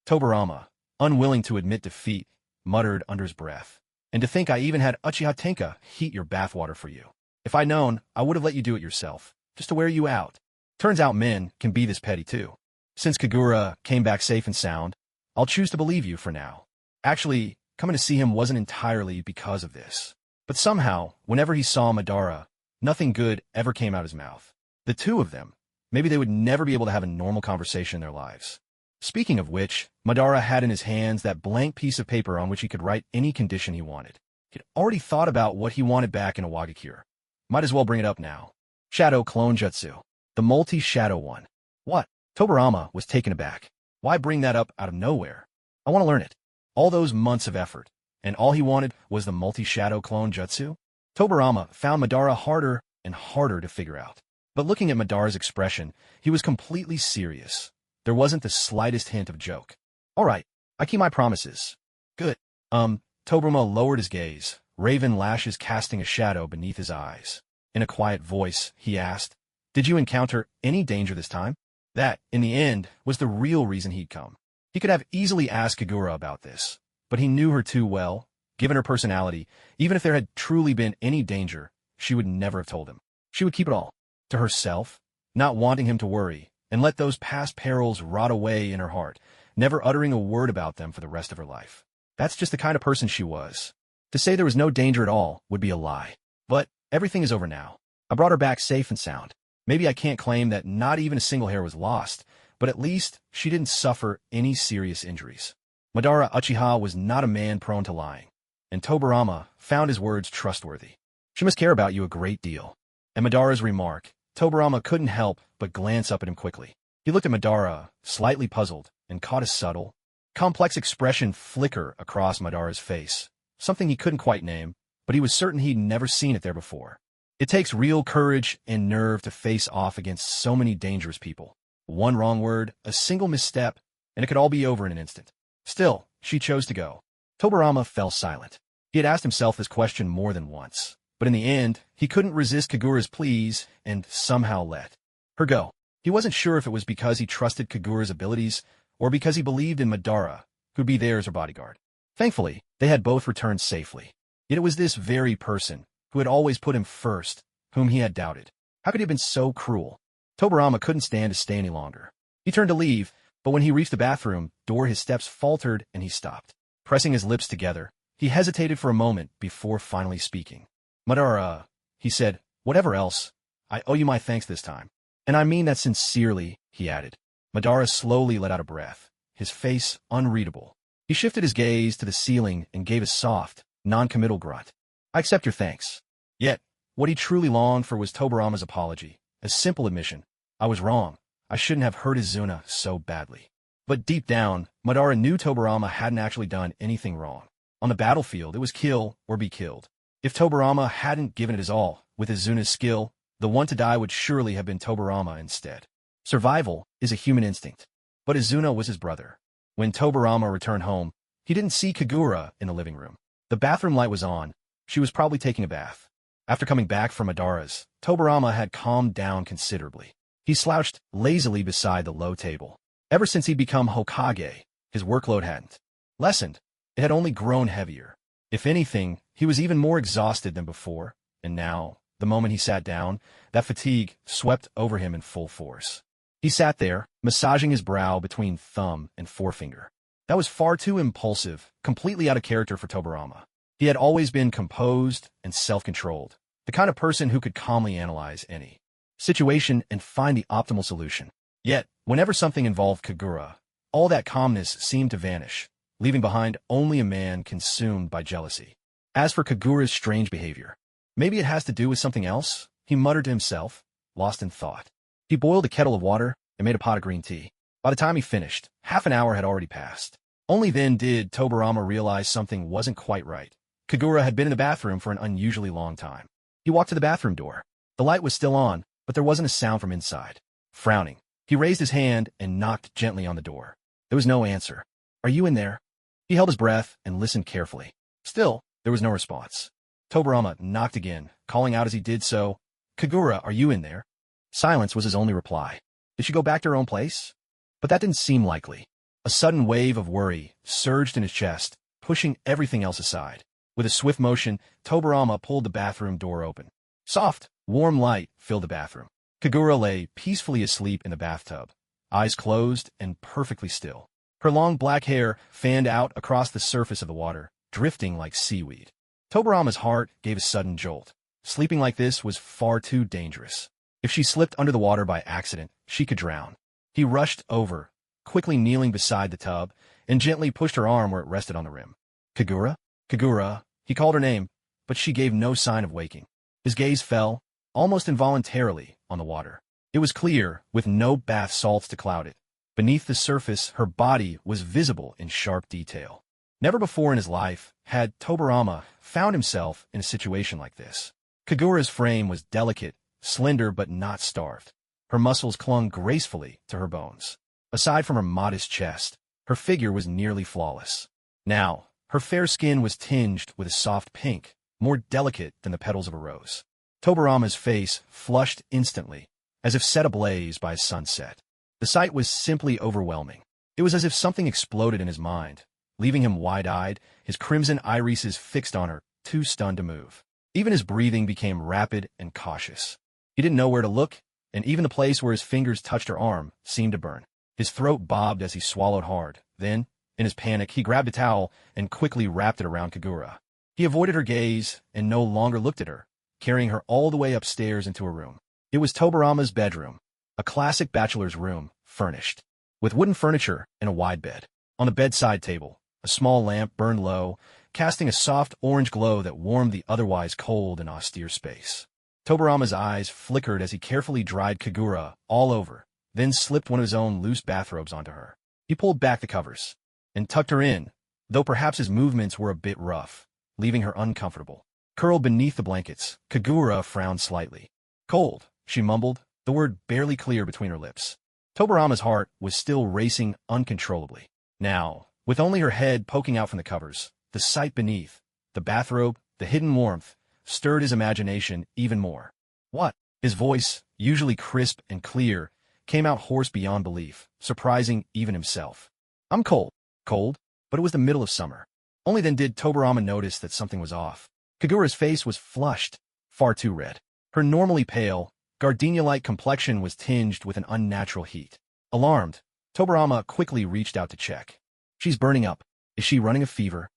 Tobirama, unwilling to admit defeat, muttered under his breath. And to think I even had Uchiha Tenka heat your bathwater for you. If I'd known, I would have let you do it yourself, just to wear you out. Turns out men can be this petty too. Since Kagura came back safe and sound, I'll choose to believe you for now. Actually, coming to see him wasn't entirely because of this. But somehow, whenever he saw Madara, nothing good ever came out his mouth. The two of them, maybe they would never be able to have a normal conversation in their lives. Speaking of which, Madara had in his hands that blank piece of paper on which he could write any condition he wanted. He'd already thought about what he wanted back in a Wagakure. Might as well bring it up now. Shadow Clone Jutsu. The multi-shadow one. What? Tobirama was taken aback. Why bring that up out of nowhere? I want to learn it. All those months of effort, and all he wanted was the multi-shadow clone jutsu? Tobirama found Madara harder and harder to figure out. But looking at Madara's expression, he was completely serious. There wasn't the slightest hint of joke. All right, I keep my promises. Good. Tobirama lowered his gaze, raven lashes casting a shadow beneath his eyes. In a quiet voice, he asked, "Did you encounter any danger this time?" That, in the end, was the real reason he'd come. He could have easily asked Kagura about this, but he knew her too well. Given her personality, even if there had truly been any danger, she would never have told him. She would keep it all to herself, not wanting him to worry, and let those past perils rot away in her heart, never uttering a word about them for the rest of her life. That's just the kind of person she was. To say there was no danger at all would be a lie. But everything is over now. I brought her back safe and sound. Maybe I can't claim that not even a single hair was lost, but at least she didn't suffer any serious injuries. Madara Uchiha was not a man prone to lying, and Tobirama found his words trustworthy. She must care about you a great deal. At Madara's remark, Tobirama couldn't help but glance up at him quickly. He looked at Madara, slightly puzzled, and caught a subtle, complex expression flicker across Madara's face, something he couldn't quite name, but he was certain he'd never seen it there before. It takes real courage and nerve to face off against so many dangerous people. One wrong word, a single misstep, and it could all be over in an instant. Still, she chose to go. Tobirama fell silent. He had asked himself this question more than once, but in the end, he couldn't resist Kagura's pleas and somehow let her go. He wasn't sure if it was because he trusted Kagura's abilities or because he believed in Madara, who'd be there as her bodyguard. Thankfully, they had both returned safely. Yet it was this very person, who had always put him first, whom he had doubted. How could he have been so cruel? Tobirama couldn't stand to stay any longer. He turned to leave, but when he reached the bathroom door, his steps faltered and he stopped. Pressing his lips together, he hesitated for a moment before finally speaking. Madara, he said, whatever else, I owe you my thanks this time. And I mean that sincerely, he added. Madara slowly let out a breath, his face unreadable. He shifted his gaze to the ceiling and gave a soft, non-committal grunt. I accept your thanks. Yet, what he truly longed for was Tobirama's apology, a simple admission. I was wrong. I shouldn't have hurt Izuna so badly. But deep down, Madara knew Tobirama hadn't actually done anything wrong. On the battlefield, it was kill or be killed. If Tobirama hadn't given it his all, with Izuna's skill, the one to die would surely have been Tobirama instead. Survival is a human instinct. But Izuna was his brother. When Tobirama returned home, he didn't see Kagura in the living room. The bathroom light was on. She was probably taking a bath. After coming back from Madara's, Tobirama had calmed down considerably. He slouched lazily beside the low table. Ever since he'd become Hokage, his workload hadn't lessened. It had only grown heavier. If anything, he was even more exhausted than before, and now, the moment he sat down, that fatigue swept over him in full force. He sat there, massaging his brow between thumb and forefinger. That was far too impulsive, completely out of character for Tobirama. He had always been composed and self-controlled, the kind of person who could calmly analyze any situation and find the optimal solution. Yet, whenever something involved Kagura, all that calmness seemed to vanish, leaving behind only a man consumed by jealousy. As for Kagura's strange behavior, maybe it has to do with something else, he muttered to himself, lost in thought. He boiled a kettle of water and made a pot of green tea. By the time he finished, half an hour had already passed. Only then did Tobirama realize something wasn't quite right. Kagura had been in the bathroom for an unusually long time. He walked to the bathroom door. The light was still on, but there wasn't a sound from inside. Frowning, he raised his hand and knocked gently on the door. There was no answer. Are you in there? He held his breath and listened carefully. Still, there was no response. Tobarama knocked again, calling out as he did so, Kagura, are you in there? Silence was his only reply. Did she go back to her own place? But that didn't seem likely. A sudden wave of worry surged in his chest, pushing everything else aside. With a swift motion, Tobarama pulled the bathroom door open. Soft, warm light filled the bathroom. Kagura lay peacefully asleep in the bathtub, eyes closed and perfectly still. Her long black hair fanned out across the surface of the water, drifting like seaweed. Tobarama's heart gave a sudden jolt. Sleeping like this was far too dangerous. If she slipped under the water by accident, she could drown. He rushed over, quickly kneeling beside the tub, and gently pushed her arm where it rested on the rim. Kagura? Kagura, he called her name, but she gave no sign of waking. His gaze fell, almost involuntarily, on the water. It was clear, with no bath salts to cloud it. Beneath the surface, her body was visible in sharp detail. Never before in his life had Tobarama found himself in a situation like this. Kagura's frame was delicate, slender but not starved. Her muscles clung gracefully to her bones. Aside from her modest chest, her figure was nearly flawless. Now, her fair skin was tinged with a soft pink, more delicate than the petals of a rose. Tobarama's face flushed instantly, as if set ablaze by a sunset. The sight was simply overwhelming. It was as if something exploded in his mind, leaving him wide-eyed, his crimson irises fixed on her, too stunned to move. Even his breathing became rapid and cautious. He didn't know where to look, and even the place where his fingers touched her arm seemed to burn. His throat bobbed as he swallowed hard. Then, in his panic, he grabbed a towel and quickly wrapped it around Kagura. He avoided her gaze and no longer looked at her, carrying her all the way upstairs into a room. It was Tobarama's bedroom, a classic bachelor's room, furnished, with wooden furniture and a wide bed. On the bedside table, a small lamp burned low, casting a soft orange glow that warmed the otherwise cold and austere space. Tobarama's eyes flickered as he carefully dried Kagura all over, then slipped one of his own loose bathrobes onto her. He pulled back the covers and tucked her in, though perhaps his movements were a bit rough, leaving her uncomfortable. Curled beneath the blankets, Kagura frowned slightly. Cold, she mumbled, the word barely clear between her lips. Tobarama's heart was still racing uncontrollably. Now, with only her head poking out from the covers, the sight beneath, the bathrobe, the hidden warmth, stirred his imagination even more. What? His voice, usually crisp and clear, came out hoarse beyond belief, surprising even himself. I'm cold. Cold? But it was the middle of summer. Only then did Tobarama notice that something was off. Kagura's face was flushed, far too red. Her normally pale, gardenia-like complexion was tinged with an unnatural heat. Alarmed, Tobarama quickly reached out to check. She's burning up. Is she running a fever?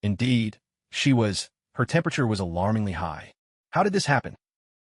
Indeed, she was. Her temperature was alarmingly high. How did this happen?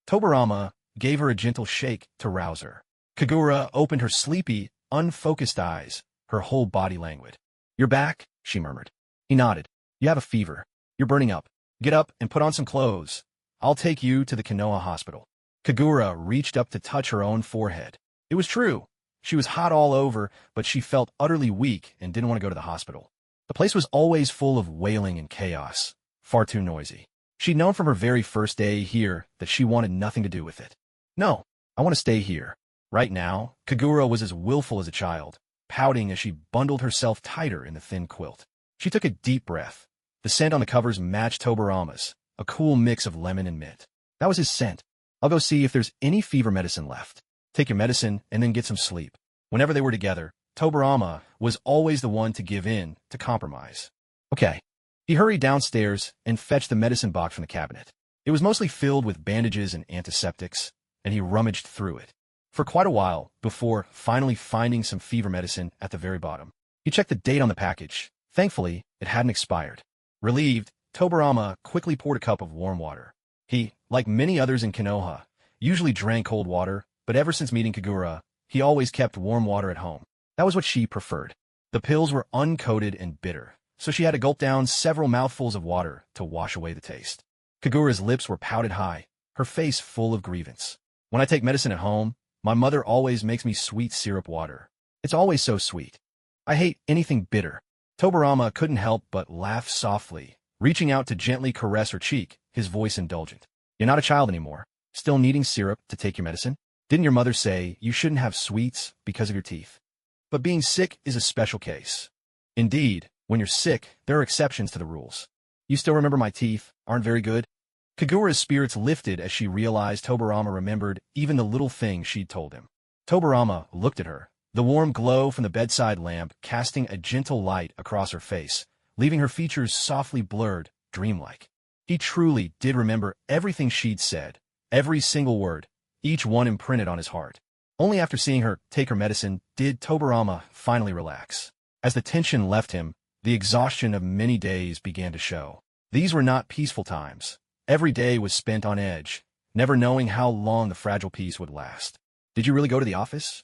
Tobarama gave her a gentle shake to rouse her. Kagura opened her sleepy, unfocused eyes, her whole body languid. You're back, she murmured. He nodded. You have a fever. You're burning up. Get up and put on some clothes. I'll take you to the Konoha hospital. Kagura reached up to touch her own forehead. It was true. She was hot all over, but she felt utterly weak and didn't want to go to the hospital. The place was always full of wailing and chaos, far too noisy. She'd known from her very first day here that she wanted nothing to do with it. No, I want to stay here. Right now, Kagura was as willful as a child, pouting as she bundled herself tighter in the thin quilt. She took a deep breath. The scent on the covers matched Tobarama's, a cool mix of lemon and mint. That was his scent. I'll go see if there's any fever medicine left. Take your medicine and then get some sleep. Whenever they were together, Tobarama was always the one to give in to compromise. Okay. He hurried downstairs and fetched the medicine box from the cabinet. It was mostly filled with bandages and antiseptics, and he rummaged through it for quite a while before finally finding some fever medicine at the very bottom. He checked the date on the package. Thankfully, it hadn't expired. Relieved, Tobarama quickly poured a cup of warm water. He, like many others in Konoha, usually drank cold water, but ever since meeting Kagura, he always kept warm water at home. That was what she preferred. The pills were uncoated and bitter, so she had to gulp down several mouthfuls of water to wash away the taste. Kagura's lips were pouted high, her face full of grievance. When I take medicine at home, my mother always makes me sweet syrup water. It's always so sweet. I hate anything bitter. Tobarama couldn't help but laugh softly, reaching out to gently caress her cheek, his voice indulgent. You're not a child anymore. Still needing syrup to take your medicine? Didn't your mother say you shouldn't have sweets because of your teeth? But being sick is a special case. Indeed, when you're sick, there are exceptions to the rules. You still remember my teeth? Aren't very good? Kagura's spirits lifted as she realized Tobarama remembered even the little things she'd told him. Tobarama looked at her, the warm glow from the bedside lamp casting a gentle light across her face, leaving her features softly blurred, dreamlike. He truly did remember everything she'd said, every single word, each one imprinted on his heart. Only after seeing her take her medicine did Tobarama finally relax. As the tension left him, the exhaustion of many days began to show. These were not peaceful times. Every day was spent on edge, never knowing how long the fragile peace would last. Did you really go to the office?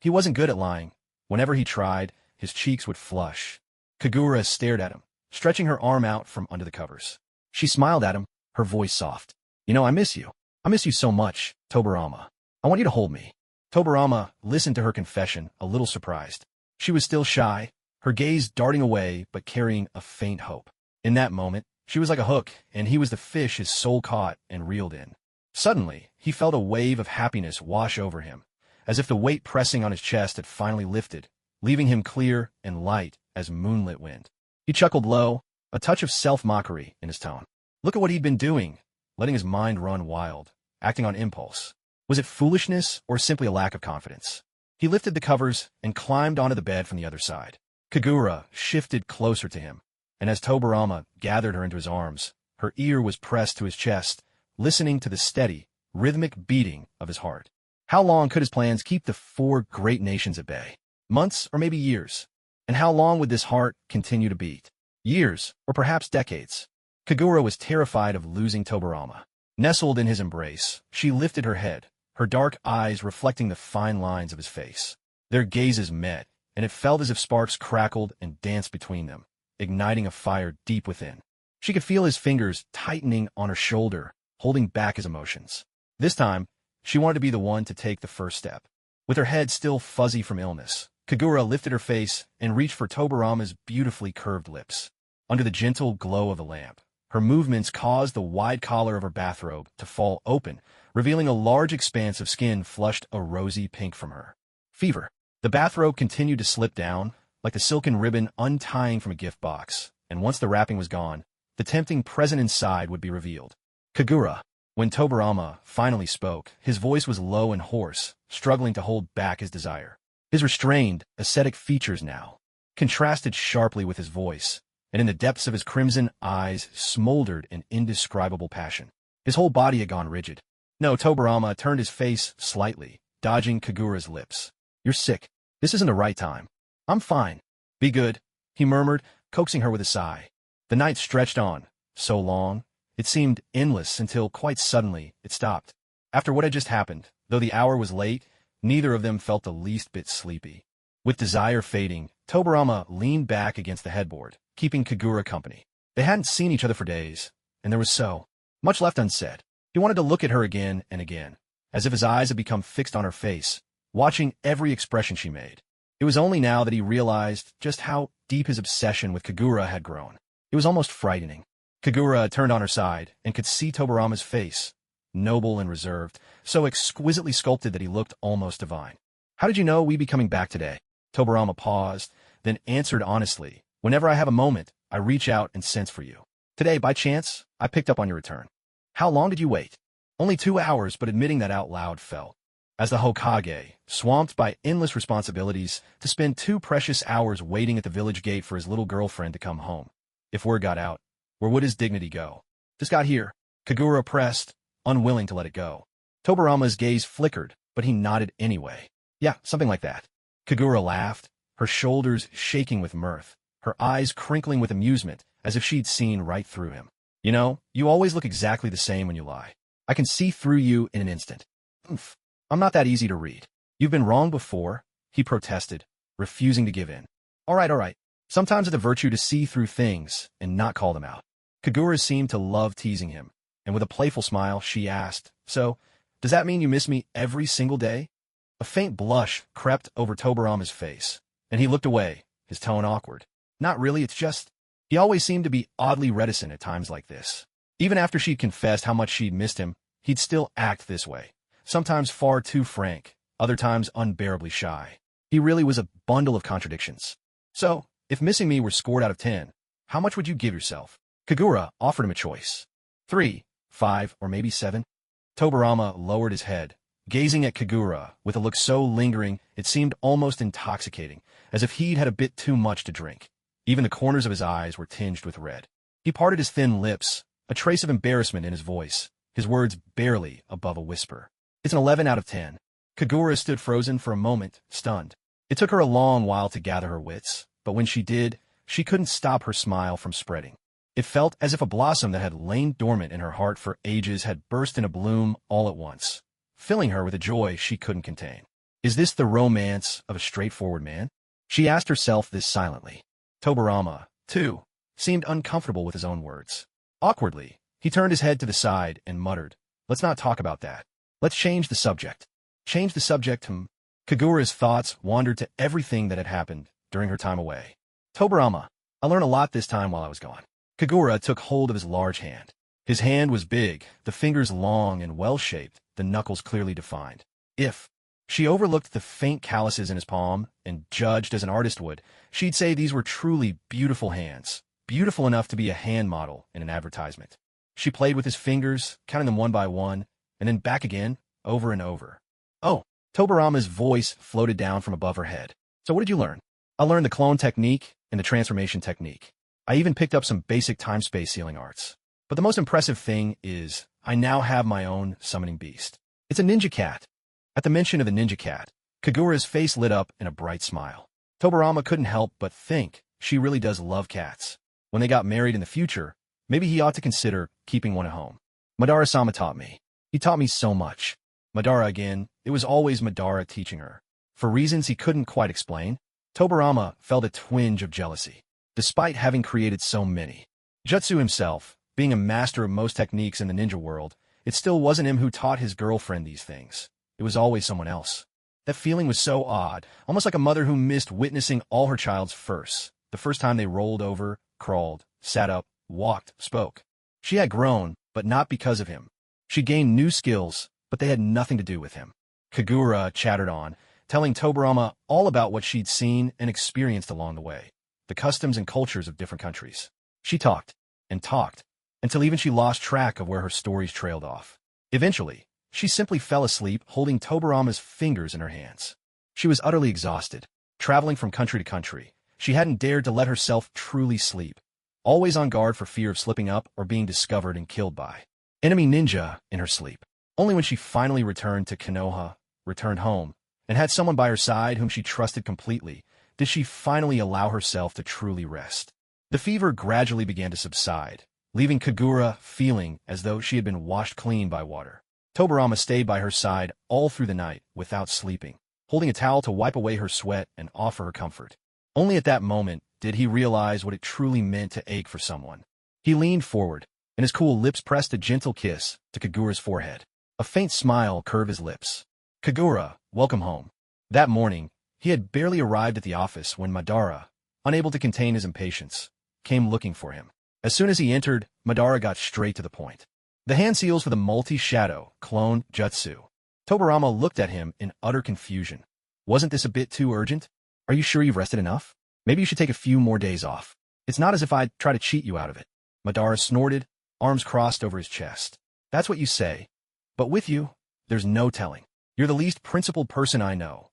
He wasn't good at lying. Whenever he tried, his cheeks would flush. Kagura stared at him, stretching her arm out from under the covers. She smiled at him, her voice soft. I miss you. I miss you so much, Tobarama. I want you to hold me. Tobarama listened to her confession, a little surprised. She was still shy, her gaze darting away but carrying a faint hope. In that moment, she was like a hook, and he was the fish his soul caught and reeled in. Suddenly, he felt a wave of happiness wash over him, as if the weight pressing on his chest had finally lifted, leaving him clear and light as moonlit wind. He chuckled low, a touch of self-mockery in his tone. Look at what he'd been doing, letting his mind run wild, acting on impulse. Was it foolishness or simply a lack of confidence? He lifted the covers and climbed onto the bed from the other side. Kagura shifted closer to him, and as Tobarama gathered her into his arms, her ear was pressed to his chest, listening to the steady, rhythmic beating of his heart. How long could his plans keep the four great nations at bay? Months or maybe years? And how long would this heart continue to beat? Years, or perhaps decades. Kagura was terrified of losing Tobarama. Nestled in his embrace, she lifted her head, her dark eyes reflecting the fine lines of his face. Their gazes met, and it felt as if sparks crackled and danced between them, igniting a fire deep within. She could feel his fingers tightening on her shoulder, holding back his emotions. This time, she wanted to be the one to take the first step. With her head still fuzzy from illness, Kagura lifted her face and reached for Tobarama's beautifully curved lips. Under the gentle glow of the lamp, her movements caused the wide collar of her bathrobe to fall open, revealing a large expanse of skin flushed a rosy pink from her. Fever. The bathrobe continued to slip down, like the silken ribbon untying from a gift box, and once the wrapping was gone, the tempting present inside would be revealed. Kagura. When Tobarama finally spoke, his voice was low and hoarse, struggling to hold back his desire. His restrained, ascetic features now contrasted sharply with his voice, and in the depths of his crimson eyes smoldered an indescribable passion. His whole body had gone rigid. No, Tobarama turned his face slightly, dodging Kagura's lips. You're sick. This isn't the right time. I'm fine. Be good, he murmured, coaxing her with a sigh. The night stretched on, so long, it seemed endless until quite suddenly it stopped. After what had just happened, though the hour was late, neither of them felt the least bit sleepy. With desire fading, Tobarama leaned back against the headboard, keeping Kagura company. They hadn't seen each other for days, and there was so much left unsaid. He wanted to look at her again and again, as if his eyes had become fixed on her face, watching every expression she made. It was only now that he realized just how deep his obsession with Kagura had grown. It was almost frightening. Kagura turned on her side and could see Tobarama's face, noble and reserved, so exquisitely sculpted that he looked almost divine. How did you know we'd be coming back today? Tobarama paused, then answered honestly. Whenever I have a moment, I reach out and sense for you. Today, by chance, I picked up on your return. How long did you wait? Only 2 hours, but admitting that out loud felt. As the Hokage, swamped by endless responsibilities, to spend 2 precious hours waiting at the village gate for his little girlfriend to come home. If word got out, where would his dignity go? This got here. Kagura pressed, unwilling to let it go. Tobarama's gaze flickered, but he nodded anyway. Yeah, something like that. Kagura laughed, her shoulders shaking with mirth, her eyes crinkling with amusement, as if she'd seen right through him. You always look exactly the same when you lie. I can see through you in an instant. Oomph. I'm not that easy to read. You've been wrong before, he protested, refusing to give in. All right. Sometimes it's a virtue to see through things and not call them out. Kagura seemed to love teasing him, and with a playful smile, she asked, So, does that mean you miss me every single day? A faint blush crept over Tobarama's face, and he looked away, his tone awkward. Not really, it's just... He always seemed to be oddly reticent at times like this. Even after she'd confessed how much she'd missed him, he'd still act this way, sometimes far too frank, other times unbearably shy. He really was a bundle of contradictions. So, if missing me were scored out of 10, how much would you give yourself? Kagura offered him a choice. 3, 5, or maybe 7? Tobarama lowered his head, gazing at Kagura with a look so lingering it seemed almost intoxicating, as if he'd had a bit too much to drink. Even the corners of his eyes were tinged with red. He parted his thin lips, a trace of embarrassment in his voice, his words barely above a whisper. It's an 11 out of 10. Kagura stood frozen for a moment, stunned. It took her a long while to gather her wits, but when she did, she couldn't stop her smile from spreading. It felt as if a blossom that had lain dormant in her heart for ages had burst into bloom all at once, filling her with a joy she couldn't contain. Is this the romance of a straightforward man? She asked herself this silently. Tobarama, too, seemed uncomfortable with his own words. Awkwardly, he turned his head to the side and muttered, "Let's not talk about that. Let's change the subject." Change the subject, Kagura's thoughts wandered to everything that had happened during her time away. Tobarama, I learned a lot this time while I was gone. Kagura took hold of his large hand. His hand was big, the fingers long and well-shaped, the knuckles clearly defined. If she overlooked the faint calluses in his palm and judged as an artist would, she'd say these were truly beautiful hands, beautiful enough to be a hand model in an advertisement. She played with his fingers, counting them one by one, and then back again, over and over. Oh, Tobarama's voice floated down from above her head. So what did you learn? I learned the clone technique and the transformation technique. I even picked up some basic time-space sealing arts. But the most impressive thing is, I now have my own summoning beast. It's a ninja cat. At the mention of the ninja cat, Kagura's face lit up in a bright smile. Tobarama couldn't help but think she really does love cats. When they got married in the future, maybe he ought to consider keeping one at home. Madara-sama taught me. He taught me so much. Madara again, it was always Madara teaching her. For reasons he couldn't quite explain, Tobarama felt a twinge of jealousy. Despite having created so many jutsu himself, being a master of most techniques in the ninja world, it still wasn't him who taught his girlfriend these things. It was always someone else. That feeling was so odd, almost like a mother who missed witnessing all her child's firsts, the first time they rolled over, crawled, sat up, walked, spoke. She had grown, but not because of him. She gained new skills, but they had nothing to do with him. Kagura chattered on, telling Tobarama all about what she'd seen and experienced along the way, the customs and cultures of different countries. She talked, and talked, until even she lost track of where her stories trailed off. Eventually, she simply fell asleep holding Tobarama's fingers in her hands. She was utterly exhausted. Traveling from country to country, she hadn't dared to let herself truly sleep, always on guard for fear of slipping up or being discovered and killed by enemy ninja in her sleep. Only when she finally returned to Konoha, returned home, and had someone by her side whom she trusted completely, did she finally allow herself to truly rest. The fever gradually began to subside, leaving Kagura feeling as though she had been washed clean by water. Tobarama stayed by her side all through the night without sleeping, holding a towel to wipe away her sweat and offer her comfort. Only at that moment did he realize what it truly meant to ache for someone. He leaned forward, and his cool lips pressed a gentle kiss to Kagura's forehead. A faint smile curved his lips. Kagura, welcome home. That morning, he had barely arrived at the office when Madara, unable to contain his impatience, came looking for him. As soon as he entered, Madara got straight to the point. The hand seals for the multi-shadow clone jutsu. Tobarama looked at him in utter confusion. Wasn't this a bit too urgent? Are you sure you've rested enough? Maybe you should take a few more days off. It's not as if I'd try to cheat you out of it. Madara snorted, arms crossed over his chest. That's what you say. But with you, there's no telling. You're the least principled person I know.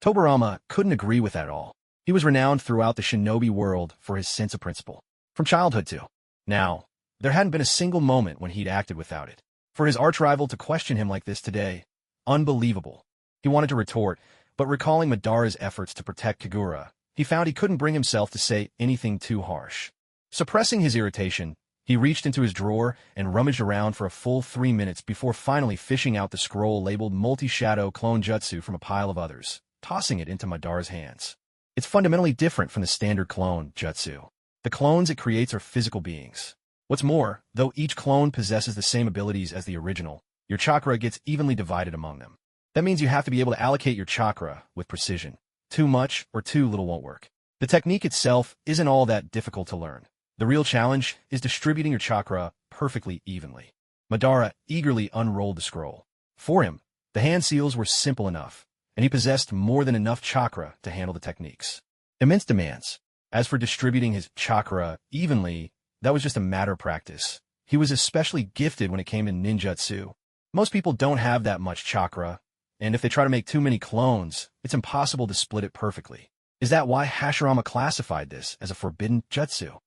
Tobarama couldn't agree with that at all. He was renowned throughout the shinobi world for his sense of principle. From childhood to now, there hadn't been a single moment when he'd acted without it. For his arch-rival to question him like this today, unbelievable. He wanted to retort, but recalling Madara's efforts to protect Kagura, he found he couldn't bring himself to say anything too harsh. Suppressing his irritation, he reached into his drawer and rummaged around for a full 3 minutes before finally fishing out the scroll labeled Multi-Shadow Clone Jutsu from a pile of others, tossing it into Madara's hands. It's fundamentally different from the standard clone jutsu. The clones it creates are physical beings. What's more, though each clone possesses the same abilities as the original, your chakra gets evenly divided among them. That means you have to be able to allocate your chakra with precision. Too much or too little won't work. The technique itself isn't all that difficult to learn. The real challenge is distributing your chakra perfectly evenly. Madara eagerly unrolled the scroll. For him, the hand seals were simple enough, and he possessed more than enough chakra to handle the techniques. Immense demands. As for distributing his chakra evenly, that was just a matter of practice. He was especially gifted when it came to ninjutsu. Most people don't have that much chakra, and if they try to make too many clones, it's impossible to split it perfectly. Is that why Hashirama classified this as a forbidden jutsu?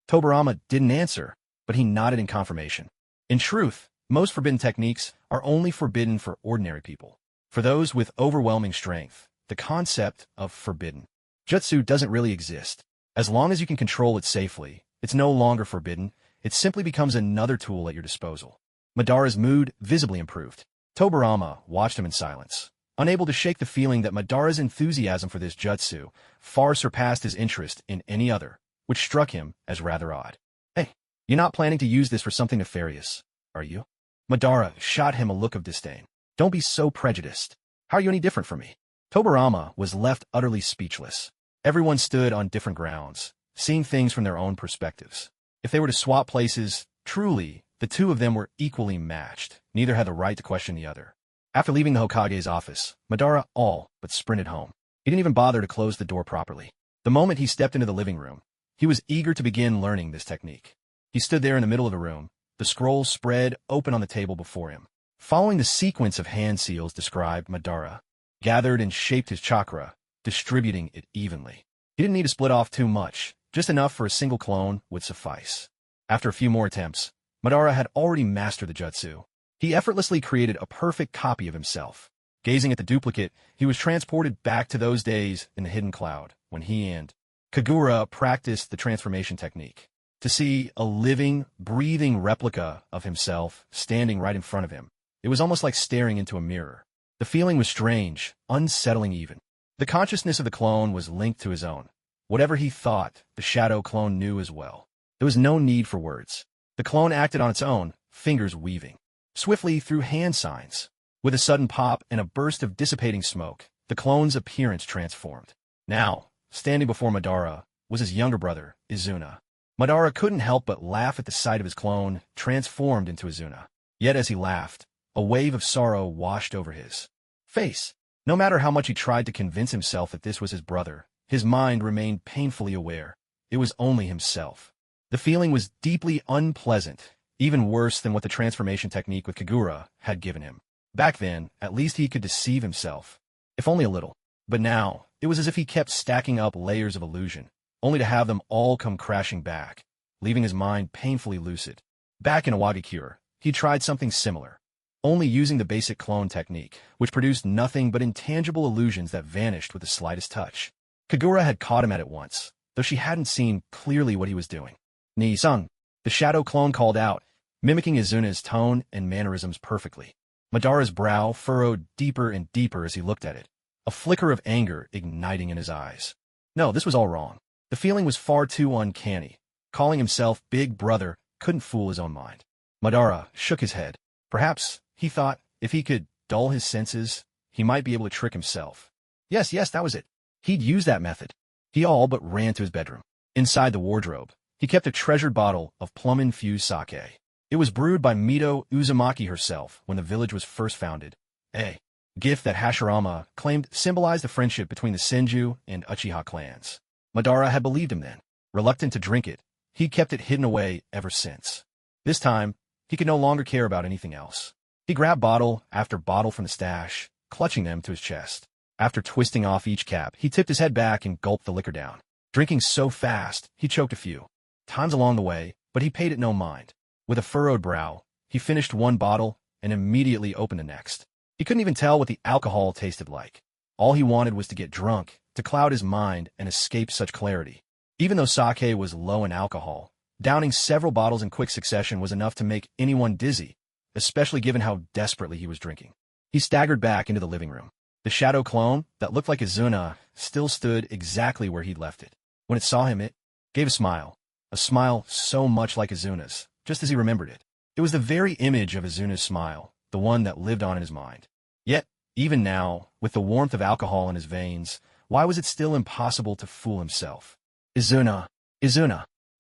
Tobirama didn't answer, but he nodded in confirmation. In truth, most forbidden techniques are only forbidden for ordinary people. For those with overwhelming strength, the concept of forbidden jutsu doesn't really exist. As long as you can control it safely, it's no longer forbidden. It simply becomes another tool at your disposal. Madara's mood visibly improved. Tobirama watched him in silence, unable to shake the feeling that Madara's enthusiasm for this jutsu far surpassed his interest in any other, which struck him as rather odd. Hey, you're not planning to use this for something nefarious, are you? Madara shot him a look of disdain. Don't be so prejudiced. How are you any different from me? Tobirama was left utterly speechless. Everyone stood on different grounds, seeing things from their own perspectives. If they were to swap places, truly, the two of them were equally matched. Neither had the right to question the other. After leaving the Hokage's office, Madara all but sprinted home. He didn't even bother to close the door properly. The moment he stepped into the living room, he was eager to begin learning this technique. He stood there in the middle of the room, the scroll spread open on the table before him. Following the sequence of hand seals described, Madara gathered and shaped his chakra, distributing it evenly. He didn't need to split off too much, just enough for a single clone would suffice. After a few more attempts, Madara had already mastered the jutsu. He effortlessly created a perfect copy of himself. Gazing at the duplicate, he was transported back to those days in the hidden cloud, when he and Kagura practiced the transformation technique. To see a living, breathing replica of himself standing right in front of him, it was almost like staring into a mirror. The feeling was strange, unsettling even. The consciousness of the clone was linked to his own. Whatever he thought, the shadow clone knew as well. There was no need for words. The clone acted on its own, fingers weaving swiftly through hand signs. With a sudden pop and a burst of dissipating smoke, the clone's appearance transformed. Now, standing before Madara, was his younger brother, Izuna. Madara couldn't help but laugh at the sight of his clone transformed into Izuna. Yet as he laughed, a wave of sorrow washed over his face. No matter how much he tried to convince himself that this was his brother, his mind remained painfully aware. It was only himself. The feeling was deeply unpleasant, even worse than what the transformation technique with Kagura had given him. Back then, at least he could deceive himself, if only a little. But now, it was as if he kept stacking up layers of illusion, only to have them all come crashing back, leaving his mind painfully lucid. Back in Awagakure, he tried something similar, only using the basic clone technique, which produced nothing but intangible illusions that vanished with the slightest touch. Kagura had caught him at it once, though she hadn't seen clearly what he was doing. Ni-san, the shadow clone called out, mimicking Izuna's tone and mannerisms perfectly. Madara's brow furrowed deeper and deeper as he looked at it, a flicker of anger igniting in his eyes. No, this was all wrong. The feeling was far too uncanny. Calling himself Big Brother couldn't fool his own mind. Madara shook his head. Perhaps, he thought, if he could dull his senses, he might be able to trick himself. Yes, that was it. He'd use that method. He all but ran to his bedroom. Inside the wardrobe, he kept a treasured bottle of plum-infused sake. It was brewed by Mito Uzumaki herself when the village was first founded. A gift that Hashirama claimed symbolized the friendship between the Senju and Uchiha clans. Madara had believed him then. Reluctant to drink it, he kept it hidden away ever since. This time, he could no longer care about anything else. He grabbed bottle after bottle from the stash, clutching them to his chest. After twisting off each cap, he tipped his head back and gulped the liquor down. Drinking so fast, he choked a few times along the way, but he paid it no mind. With a furrowed brow, he finished one bottle and immediately opened the next. He couldn't even tell what the alcohol tasted like. All he wanted was to get drunk, to cloud his mind and escape such clarity. Even though sake was low in alcohol, downing several bottles in quick succession was enough to make anyone dizzy, especially given how desperately he was drinking. He staggered back into the living room. The shadow clone, that looked like Izuna, still stood exactly where he'd left it. When it saw him, it gave a smile so much like Izuna's, just as he remembered it. It was the very image of Izuna's smile, the one that lived on in his mind. Yet, even now, with the warmth of alcohol in his veins, why was it still impossible to fool himself? Izuna,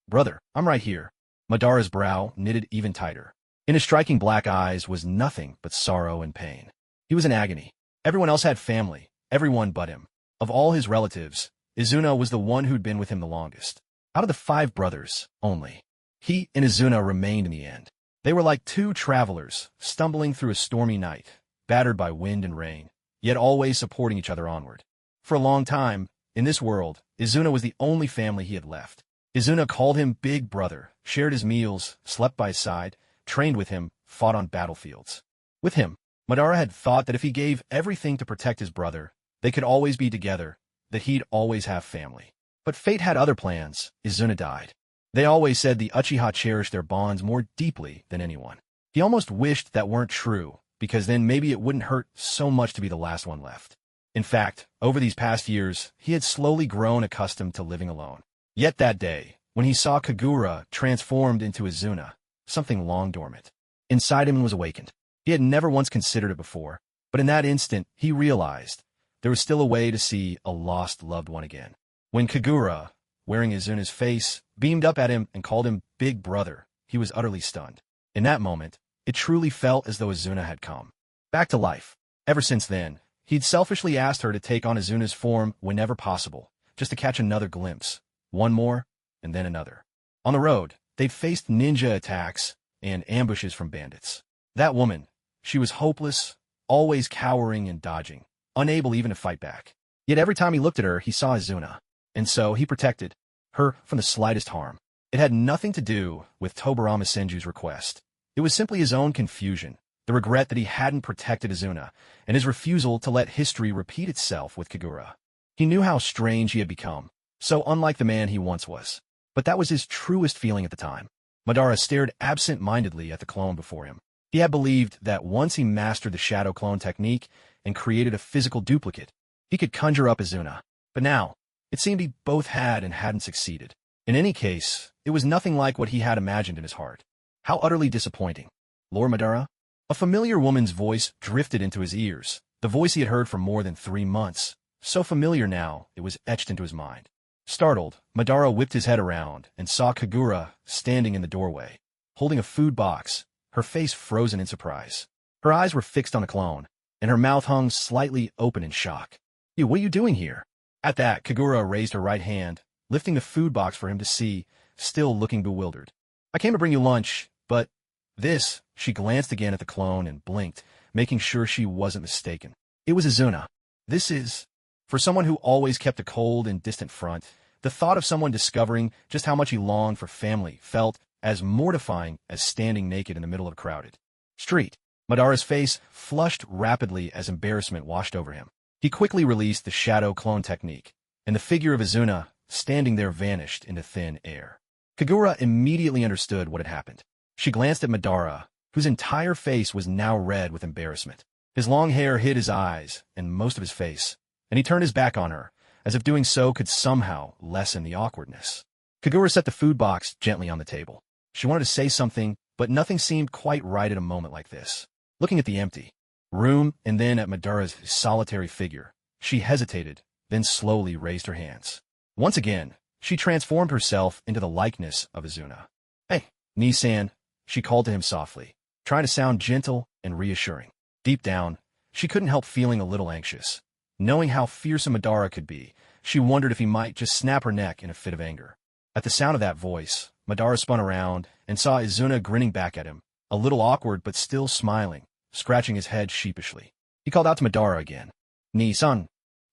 brother, I'm right here. Madara's brow knitted even tighter. In his striking black eyes was nothing but sorrow and pain. He was in agony. Everyone else had family. everyone but him. Of all his relatives, Izuna was the one who'd been with him the longest. Out of the 5 brothers, only he and Izuna remained in the end. They were like 2 travelers, stumbling through a stormy night, battered by wind and rain, yet always supporting each other onward. For a long time, in this world, Izuna was the only family he had left. Izuna called him Big Brother, shared his meals, slept by his side, trained with him, fought on battlefields. With him, Madara had thought that if he gave everything to protect his brother, they could always be together, that he'd always have family. But fate had other plans. Izuna died. They always said the Uchiha cherished their bonds more deeply than anyone. He almost wished that weren't true, because then maybe it wouldn't hurt so much to be the last one left. In fact, over these past years, he had slowly grown accustomed to living alone. Yet that day, when he saw Kagura transformed into Izuna, something long dormant inside him was awakened. He had never once considered it before, but in that instant, he realized there was still a way to see a lost loved one again. When Kagura, wearing Izuna's face, beamed up at him and called him Big Brother, he was utterly stunned. In that moment, it truly felt as though Izuna had come back to life. Ever since then, he'd selfishly asked her to take on Izuna's form whenever possible, just to catch another glimpse. One more, and then another. On the road, they'd faced ninja attacks and ambushes from bandits. That woman, she was hopeless, always cowering and dodging, unable even to fight back. Yet every time he looked at her, he saw Izuna, and so he protected her from the slightest harm. It had nothing to do with Tobirama Senju's request. It was simply his own confusion, the regret that he hadn't protected Izuna, and his refusal to let history repeat itself with Kagura. He knew how strange he had become, so unlike the man he once was. But that was his truest feeling at the time. Madara stared absent-mindedly at the clone before him. He had believed that once he mastered the shadow clone technique and created a physical duplicate, he could conjure up Izuna. But now, it seemed he both had and hadn't succeeded. In any case, it was nothing like what he had imagined in his heart. How utterly disappointing. Lord Madara? A familiar woman's voice drifted into his ears, the voice he had heard for more than 3 months, so familiar now it was etched into his mind. Startled, Madara whipped his head around and saw Kagura standing in the doorway, holding a food box, her face frozen in surprise. Her eyes were fixed on the clone, and her mouth hung slightly open in shock. "You, what are you doing here?" At that, Kagura raised her right hand, lifting the food box for him to see, still looking bewildered. "I came to bring you lunch, but this..." She glanced again at the clone and blinked, making sure she wasn't mistaken. It was Izuna. This is... For someone who always kept a cold and distant front, the thought of someone discovering just how much he longed for family felt as mortifying as standing naked in the middle of a crowded street. Madara's face flushed rapidly as embarrassment washed over him. He quickly released the shadow clone technique, and the figure of Izuna standing there vanished into thin air. Kagura immediately understood what had happened. She glanced at Madara, whose entire face was now red with embarrassment. His long hair hid his eyes and most of his face, and he turned his back on her, as if doing so could somehow lessen the awkwardness. Kagura set the food box gently on the table. She wanted to say something, but nothing seemed quite right at a moment like this. Looking at the empty room and then at Madara's solitary figure, she hesitated, then slowly raised her hands. Once again, she transformed herself into the likeness of Izuna. "Hey, Nisan," she called to him softly, trying to sound gentle and reassuring. Deep down, she couldn't help feeling a little anxious. Knowing how fearsome Madara could be, she wondered if he might just snap her neck in a fit of anger. At the sound of that voice, Madara spun around and saw Izuna grinning back at him, a little awkward but still smiling, scratching his head sheepishly. He called out to Madara again. "Ni-san."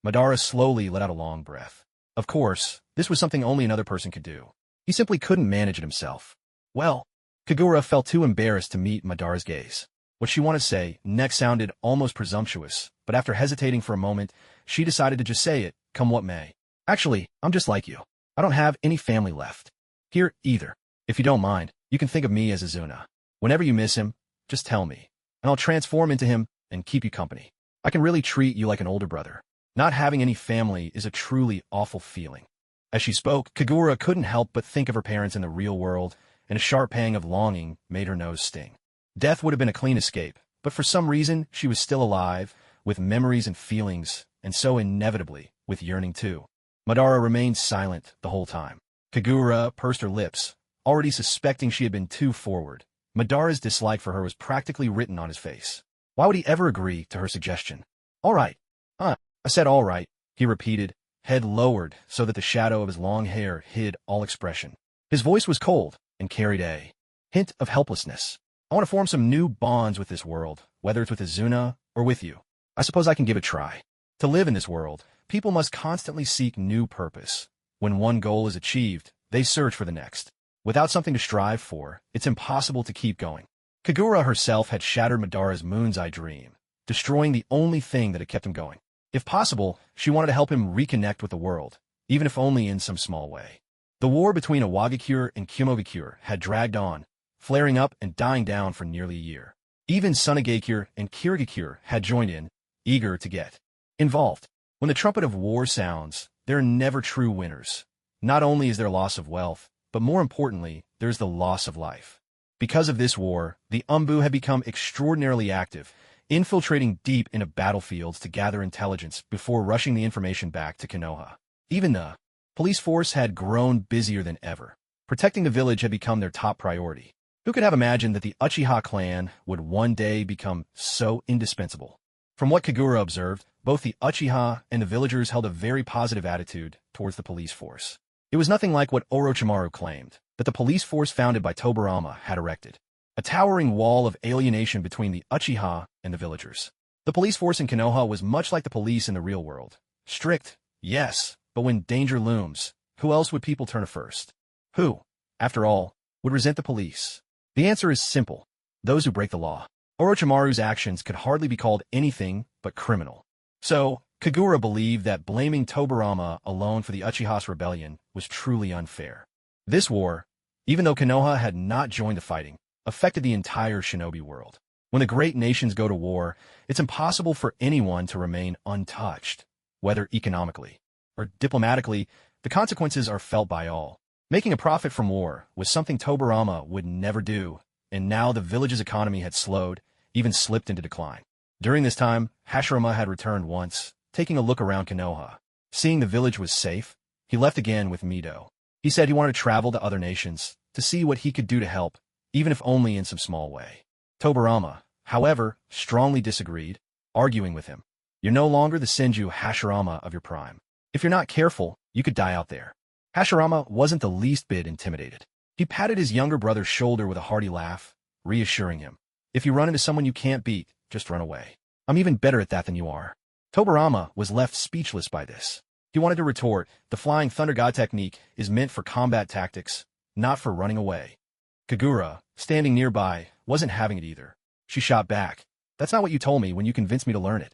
Madara slowly let out a long breath. Of course, this was something only another person could do. He simply couldn't manage it himself. Well, Kagura felt too embarrassed to meet Madara's gaze. What she wanted to say next sounded almost presumptuous, but after hesitating for a moment, she decided to just say it, come what may. "Actually, I'm just like you. I don't have any family left here either. If you don't mind, you can think of me as Izuna. Whenever you miss him, just tell me, and I'll transform into him and keep you company. I can really treat you like an older brother. Not having any family is a truly awful feeling." As she spoke, Kagura couldn't help but think of her parents in the real world, and a sharp pang of longing made her nose sting. Death would have been a clean escape, but for some reason she was still alive, with memories and feelings, and so inevitably with yearning too. Madara remained silent the whole time. Kagura pursed her lips, already suspecting she had been too forward. Madara's dislike for her was practically written on his face. Why would he ever agree to her suggestion? "All right. I said all right, he repeated, head lowered so that the shadow of his long hair hid all expression. His voice was cold and carried a hint of helplessness. I want to form some new bonds with this world, whether it's with Izuna or with you. I suppose I can give it a try. To live in this world, people must constantly seek new purpose. When one goal is achieved, they search for the next. Without something to strive for, it's impossible to keep going. Kagura herself had shattered Madara's moon's eye dream, destroying the only thing that had kept him going. If possible, she wanted to help him reconnect with the world, even if only in some small way. The war between Iwagakure and Kumogakure had dragged on, flaring up and dying down for nearly a year. Even Sunagakure and Kirigakure had joined in, eager to get involved. When the trumpet of war sounds, there are never true winners. Not only is there loss of wealth, but more importantly, there is the loss of life. Because of this war, the Umbu had become extraordinarily active, infiltrating deep into battlefields to gather intelligence before rushing the information back to Konoha. Even the police force had grown busier than ever. Protecting the village had become their top priority. Who could have imagined that the Uchiha clan would one day become so indispensable? From what Kagura observed, both the Uchiha and the villagers held a very positive attitude towards the police force. It was nothing like what Orochimaru claimed, that the police force founded by Tobirama had erected. A towering wall of alienation between the Uchiha and the villagers. The police force in Konoha was much like the police in the real world. Strict, yes, but when danger looms, who else would people turn to first? Who, after all, would resent the police? The answer is simple: those who break the law. Orochimaru's actions could hardly be called anything but criminal. So, Kagura believed that blaming Tobirama alone for the Uchiha's rebellion was truly unfair. This war, even though Konoha had not joined the fighting, affected the entire shinobi world. When the great nations go to war, it's impossible for anyone to remain untouched. Whether economically or diplomatically, the consequences are felt by all. Making a profit from war was something Tobirama would never do, and now the village's economy had slowed, even slipped into decline. During this time, Hashirama had returned once, taking a look around Konoha. Seeing the village was safe, he left again with Mido. He said he wanted to travel to other nations, to see what he could do to help, even if only in some small way. Tobirama, however, strongly disagreed, arguing with him. You're no longer the Senju Hashirama of your prime. If you're not careful, you could die out there. Hashirama wasn't the least bit intimidated. He patted his younger brother's shoulder with a hearty laugh, reassuring him. If you run into someone you can't beat, just run away. I'm even better at that than you are. Tobirama was left speechless by this. He wanted to retort, the Flying Thunder God technique is meant for combat tactics, not for running away. Kagura, standing nearby, wasn't having it either. She shot back. That's not what you told me when you convinced me to learn it.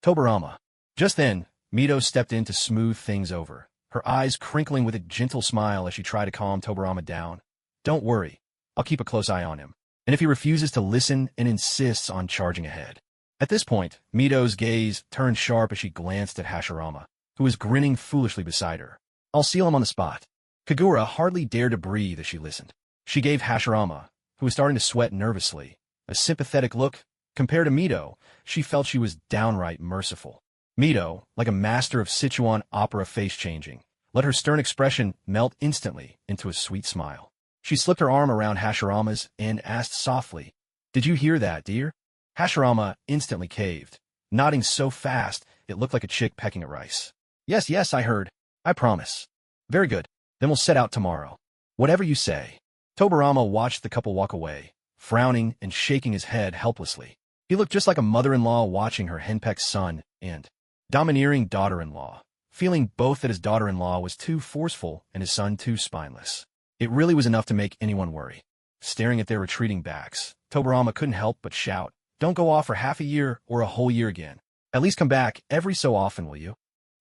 Tobirama. Just then, Mido stepped in to smooth things over, her eyes crinkling with a gentle smile as she tried to calm Tobirama down. Don't worry. I'll keep a close eye on him. And if he refuses to listen and insists on charging ahead. At this point, Mido's gaze turned sharp as she glanced at Hashirama, who was grinning foolishly beside her. I'll seal him on the spot. Kagura hardly dared to breathe as she listened. She gave Hashirama, who was starting to sweat nervously, a sympathetic look. Compared to Mido, she felt she was downright merciful. Mido, like a master of Sichuan opera face-changing, let her stern expression melt instantly into a sweet smile. She slipped her arm around Hashirama's and asked softly, Did you hear that, dear? Hashirama instantly caved, nodding so fast it looked like a chick pecking at rice. Yes, I heard. I promise. Very good. Then we'll set out tomorrow. Whatever you say. Tobirama watched the couple walk away, frowning and shaking his head helplessly. He looked just like a mother-in-law watching her henpecked son and domineering daughter-in-law, feeling both that his daughter-in-law was too forceful and his son too spineless. It really was enough to make anyone worry. Staring at their retreating backs, Tobirama couldn't help but shout, Don't go off for half a year or a whole year again. At least come back every so often, will you?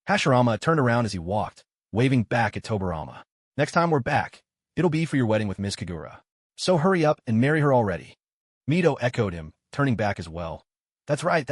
Hashirama turned around as he walked, waving back at Tobirama. Next time we're back, it'll be for your wedding with Miss Kagura. So hurry up and marry her already. Mido echoed him, turning back as well. That's right.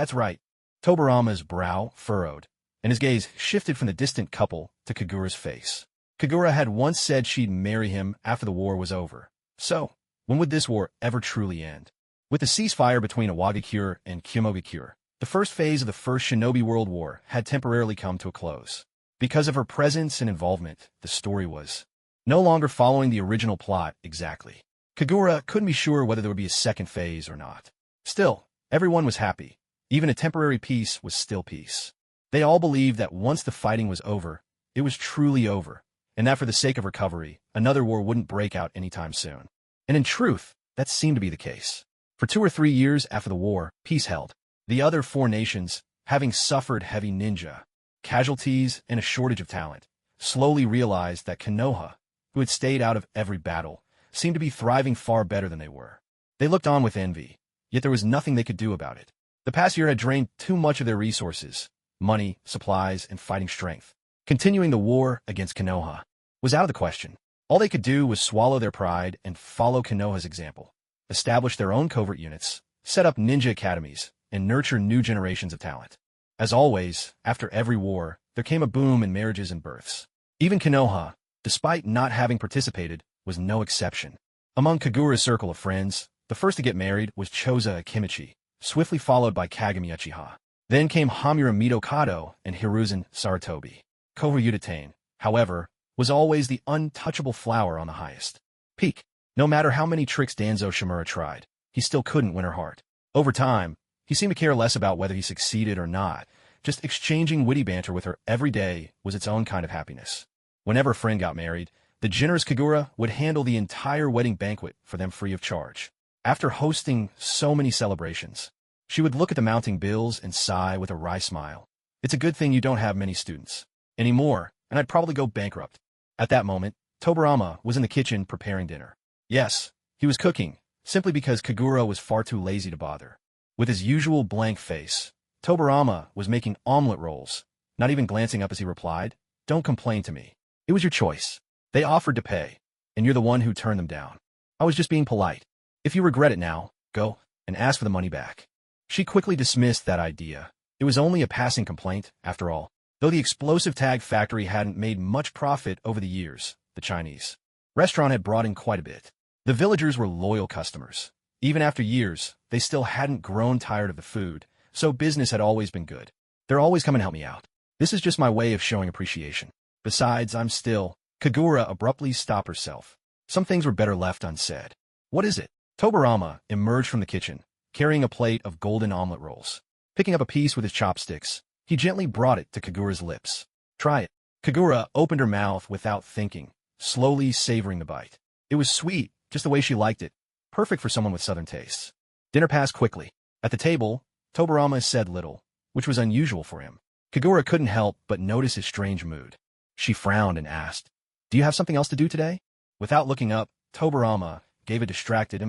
Tobirama's brow furrowed, and his gaze shifted from the distant couple to Kagura's face. Kagura had once said she'd marry him after the war was over. So, when would this war ever truly end? With the ceasefire between Iwagakure and Kumogakure, the first phase of the First Shinobi World War had temporarily come to a close. Because of her presence and involvement, the story was no longer following the original plot exactly. Kagura couldn't be sure whether there would be a second phase or not. Still, everyone was happy. Even a temporary peace was still peace. They all believed that once the fighting was over, it was truly over, and that for the sake of recovery, another war wouldn't break out anytime soon. And in truth, that seemed to be the case. For 2 or 3 years after the war, peace held. The other 4 nations, having suffered heavy ninja casualties and a shortage of talent, slowly realized that Konoha, who had stayed out of every battle, seemed to be thriving far better than they were. They looked on with envy, yet there was nothing they could do about it. The past year had drained too much of their resources, money, supplies, and fighting strength. Continuing the war against Konoha was out of the question. All they could do was swallow their pride and follow Konoha's example, establish their own covert units, set up ninja academies, and nurture new generations of talent. As always, after every war, there came a boom in marriages and births. Even Konoha, despite not having participated, was no exception. Among Kagura's circle of friends, the first to get married was Choza Akimichi, swiftly followed by Kagami Uchiha. Then came Hamura Mitokado and Hiruzen Sarutobi. Koryudatane, however, was always the untouchable flower on the highest peak. No matter how many tricks Danzo Shimura tried, he still couldn't win her heart. Over time, he seemed to care less about whether he succeeded or not. Just exchanging witty banter with her every day was its own kind of happiness. Whenever a friend got married, the generous Kagura would handle the entire wedding banquet for them free of charge. After hosting so many celebrations, she would look at the mounting bills and sigh with a wry smile. It's a good thing you don't have many students anymore, and I'd probably go bankrupt. At that moment, Tobarama was in the kitchen preparing dinner. Yes, he was cooking, simply because Kagura was far too lazy to bother. With his usual blank face, Tobarama was making omelet rolls, not even glancing up as he replied, "Don't complain to me. It was your choice. They offered to pay, and you're the one who turned them down. I was just being polite. If you regret it now, go and ask for the money back." She quickly dismissed that idea. It was only a passing complaint, after all. Though the explosive tag factory hadn't made much profit over the years, the Chinese restaurant had brought in quite a bit. The villagers were loyal customers. Even after years, they still hadn't grown tired of the food, so business had always been good. "They're always come and help me out. This is just my way of showing appreciation. Besides, I'm still—" Kagura abruptly stopped herself. Some things were better left unsaid. "What is it?" Tobarama emerged from the kitchen, carrying a plate of golden omelet rolls. Picking up a piece with his chopsticks, he gently brought it to Kagura's lips. "Try it." Kagura opened her mouth without thinking, slowly savoring the bite. It was sweet, just the way she liked it, perfect for someone with southern tastes. Dinner passed quickly. At the table, Tobarama said little, which was unusual for him. Kagura couldn't help but notice his strange mood. She frowned and asked, "Do you have something else to do today?" Without looking up, Tobarama gave a distracted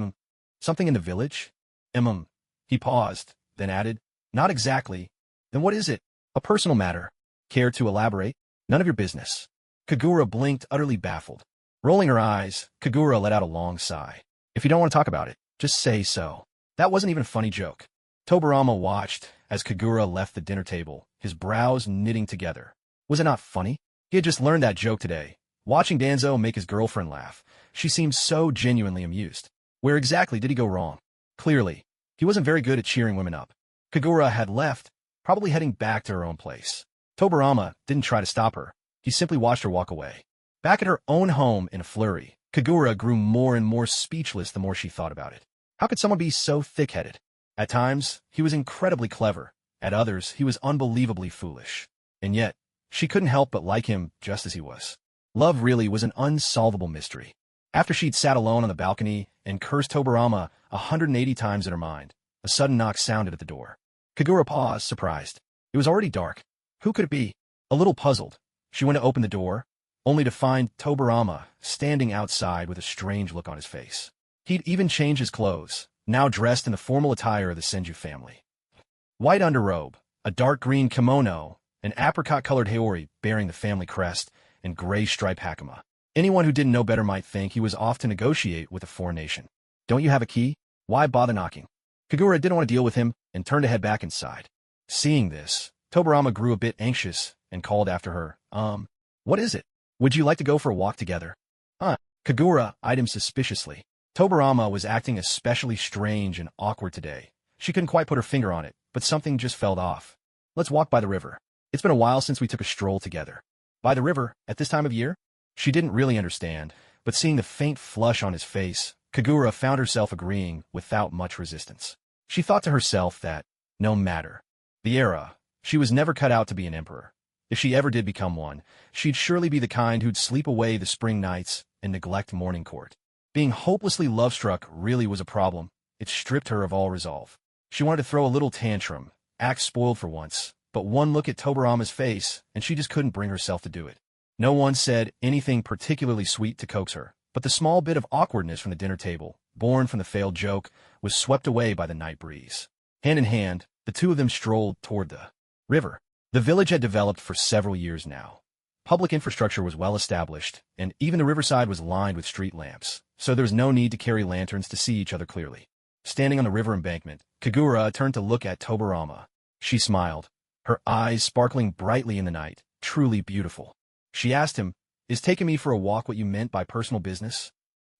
"Something in the village?" He paused, then added, "Not exactly." "Then what is it?" "A personal matter." "Care to elaborate?" "None of your business." Kagura blinked, utterly baffled. Rolling her eyes, Kagura let out a long sigh. "If you don't want to talk about it, just say so." That wasn't even a funny joke. Tobarama watched as Kagura left the dinner table, his brows knitting together. Was it not funny? He had just learned that joke today. Watching Danzo make his girlfriend laugh, she seemed so genuinely amused. Where exactly did he go wrong? Clearly, he wasn't very good at cheering women up. Kagura had left, probably heading back to her own place. Tobarama didn't try to stop her. He simply watched her walk away. Back at her own home in a flurry, Kagura grew more and more speechless the more she thought about it. How could someone be so thick-headed? At times, he was incredibly clever. At others, he was unbelievably foolish. And yet, she couldn't help but like him just as he was. Love really was an unsolvable mystery. After she'd sat alone on the balcony and cursed Tobarama 180 times in her mind, a sudden knock sounded at the door. Kagura paused, surprised. It was already dark. Who could it be? A little puzzled, she went to open the door, only to find Tobarama standing outside with a strange look on his face. He'd even changed his clothes, now dressed in the formal attire of the Senju family. White underrobe, a dark green kimono, an apricot-colored haori bearing the family crest, and gray striped hakama. Anyone who didn't know better might think he was off to negotiate with a foreign nation. "Don't you have a key? Why bother knocking?" Kagura didn't want to deal with him and turned to head back inside. Seeing this, Tobarama grew a bit anxious and called after her, "What is it? Would you like to go for a walk together?" Kagura eyed him suspiciously. Tobarama was acting especially strange and awkward today. She couldn't quite put her finger on it, but something just felt off. "Let's walk by the river. It's been a while since we took a stroll together." By the river, at this time of year? She didn't really understand, but seeing the faint flush on his face, Kagura found herself agreeing without much resistance. She thought to herself that, no matter the era, She was never cut out to be an emperor. If she ever did become one, she'd surely be the kind who'd sleep away the spring nights and neglect morning court. Being hopelessly love-struck really was a problem. It stripped her of all resolve. She wanted to throw a little tantrum, act spoiled for once, but one look at Tobarama's face, and she just couldn't bring herself to do it. No one said anything particularly sweet to coax her, but the small bit of awkwardness from the dinner table, born from the failed joke, was swept away by the night breeze. Hand in hand, the two of them strolled toward the river. The village had developed for several years now. Public infrastructure was well established, and even the riverside was lined with street lamps, so there was no need to carry lanterns to see each other clearly. Standing on the river embankment, Kagura turned to look at Tobarama. She smiled, her eyes sparkling brightly in the night, truly beautiful. She asked him, "Is taking me for a walk what you meant by personal business?"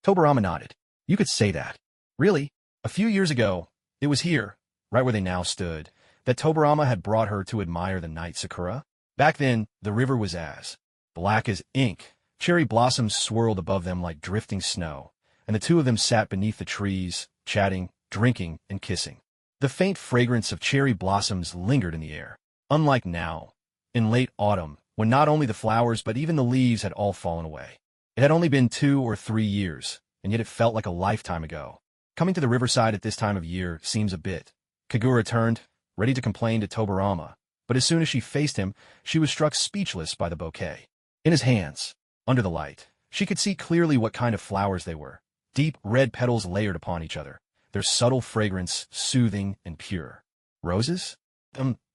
Tobarama nodded. "You could say that." "Really? A few years ago, it was here, right where they now stood, that Tobarama had brought her to admire the night sakura. Back then, the river was as black as ink. Cherry blossoms swirled above them like drifting snow, and the two of them sat beneath the trees, chatting, drinking, and kissing. The faint fragrance of cherry blossoms lingered in the air. Unlike now, in late autumn, when not only the flowers but even the leaves had all fallen away. It had only been 2 or 3 years, and yet it felt like a lifetime ago. Coming to the riverside at this time of year seems a bit. Kagura turned, ready to complain to Tobarama, but as soon as she faced him, she was struck speechless by the bouquet. In his hands, under the light, she could see clearly what kind of flowers they were. Deep red petals layered upon each other, their subtle fragrance soothing and pure. "Roses?"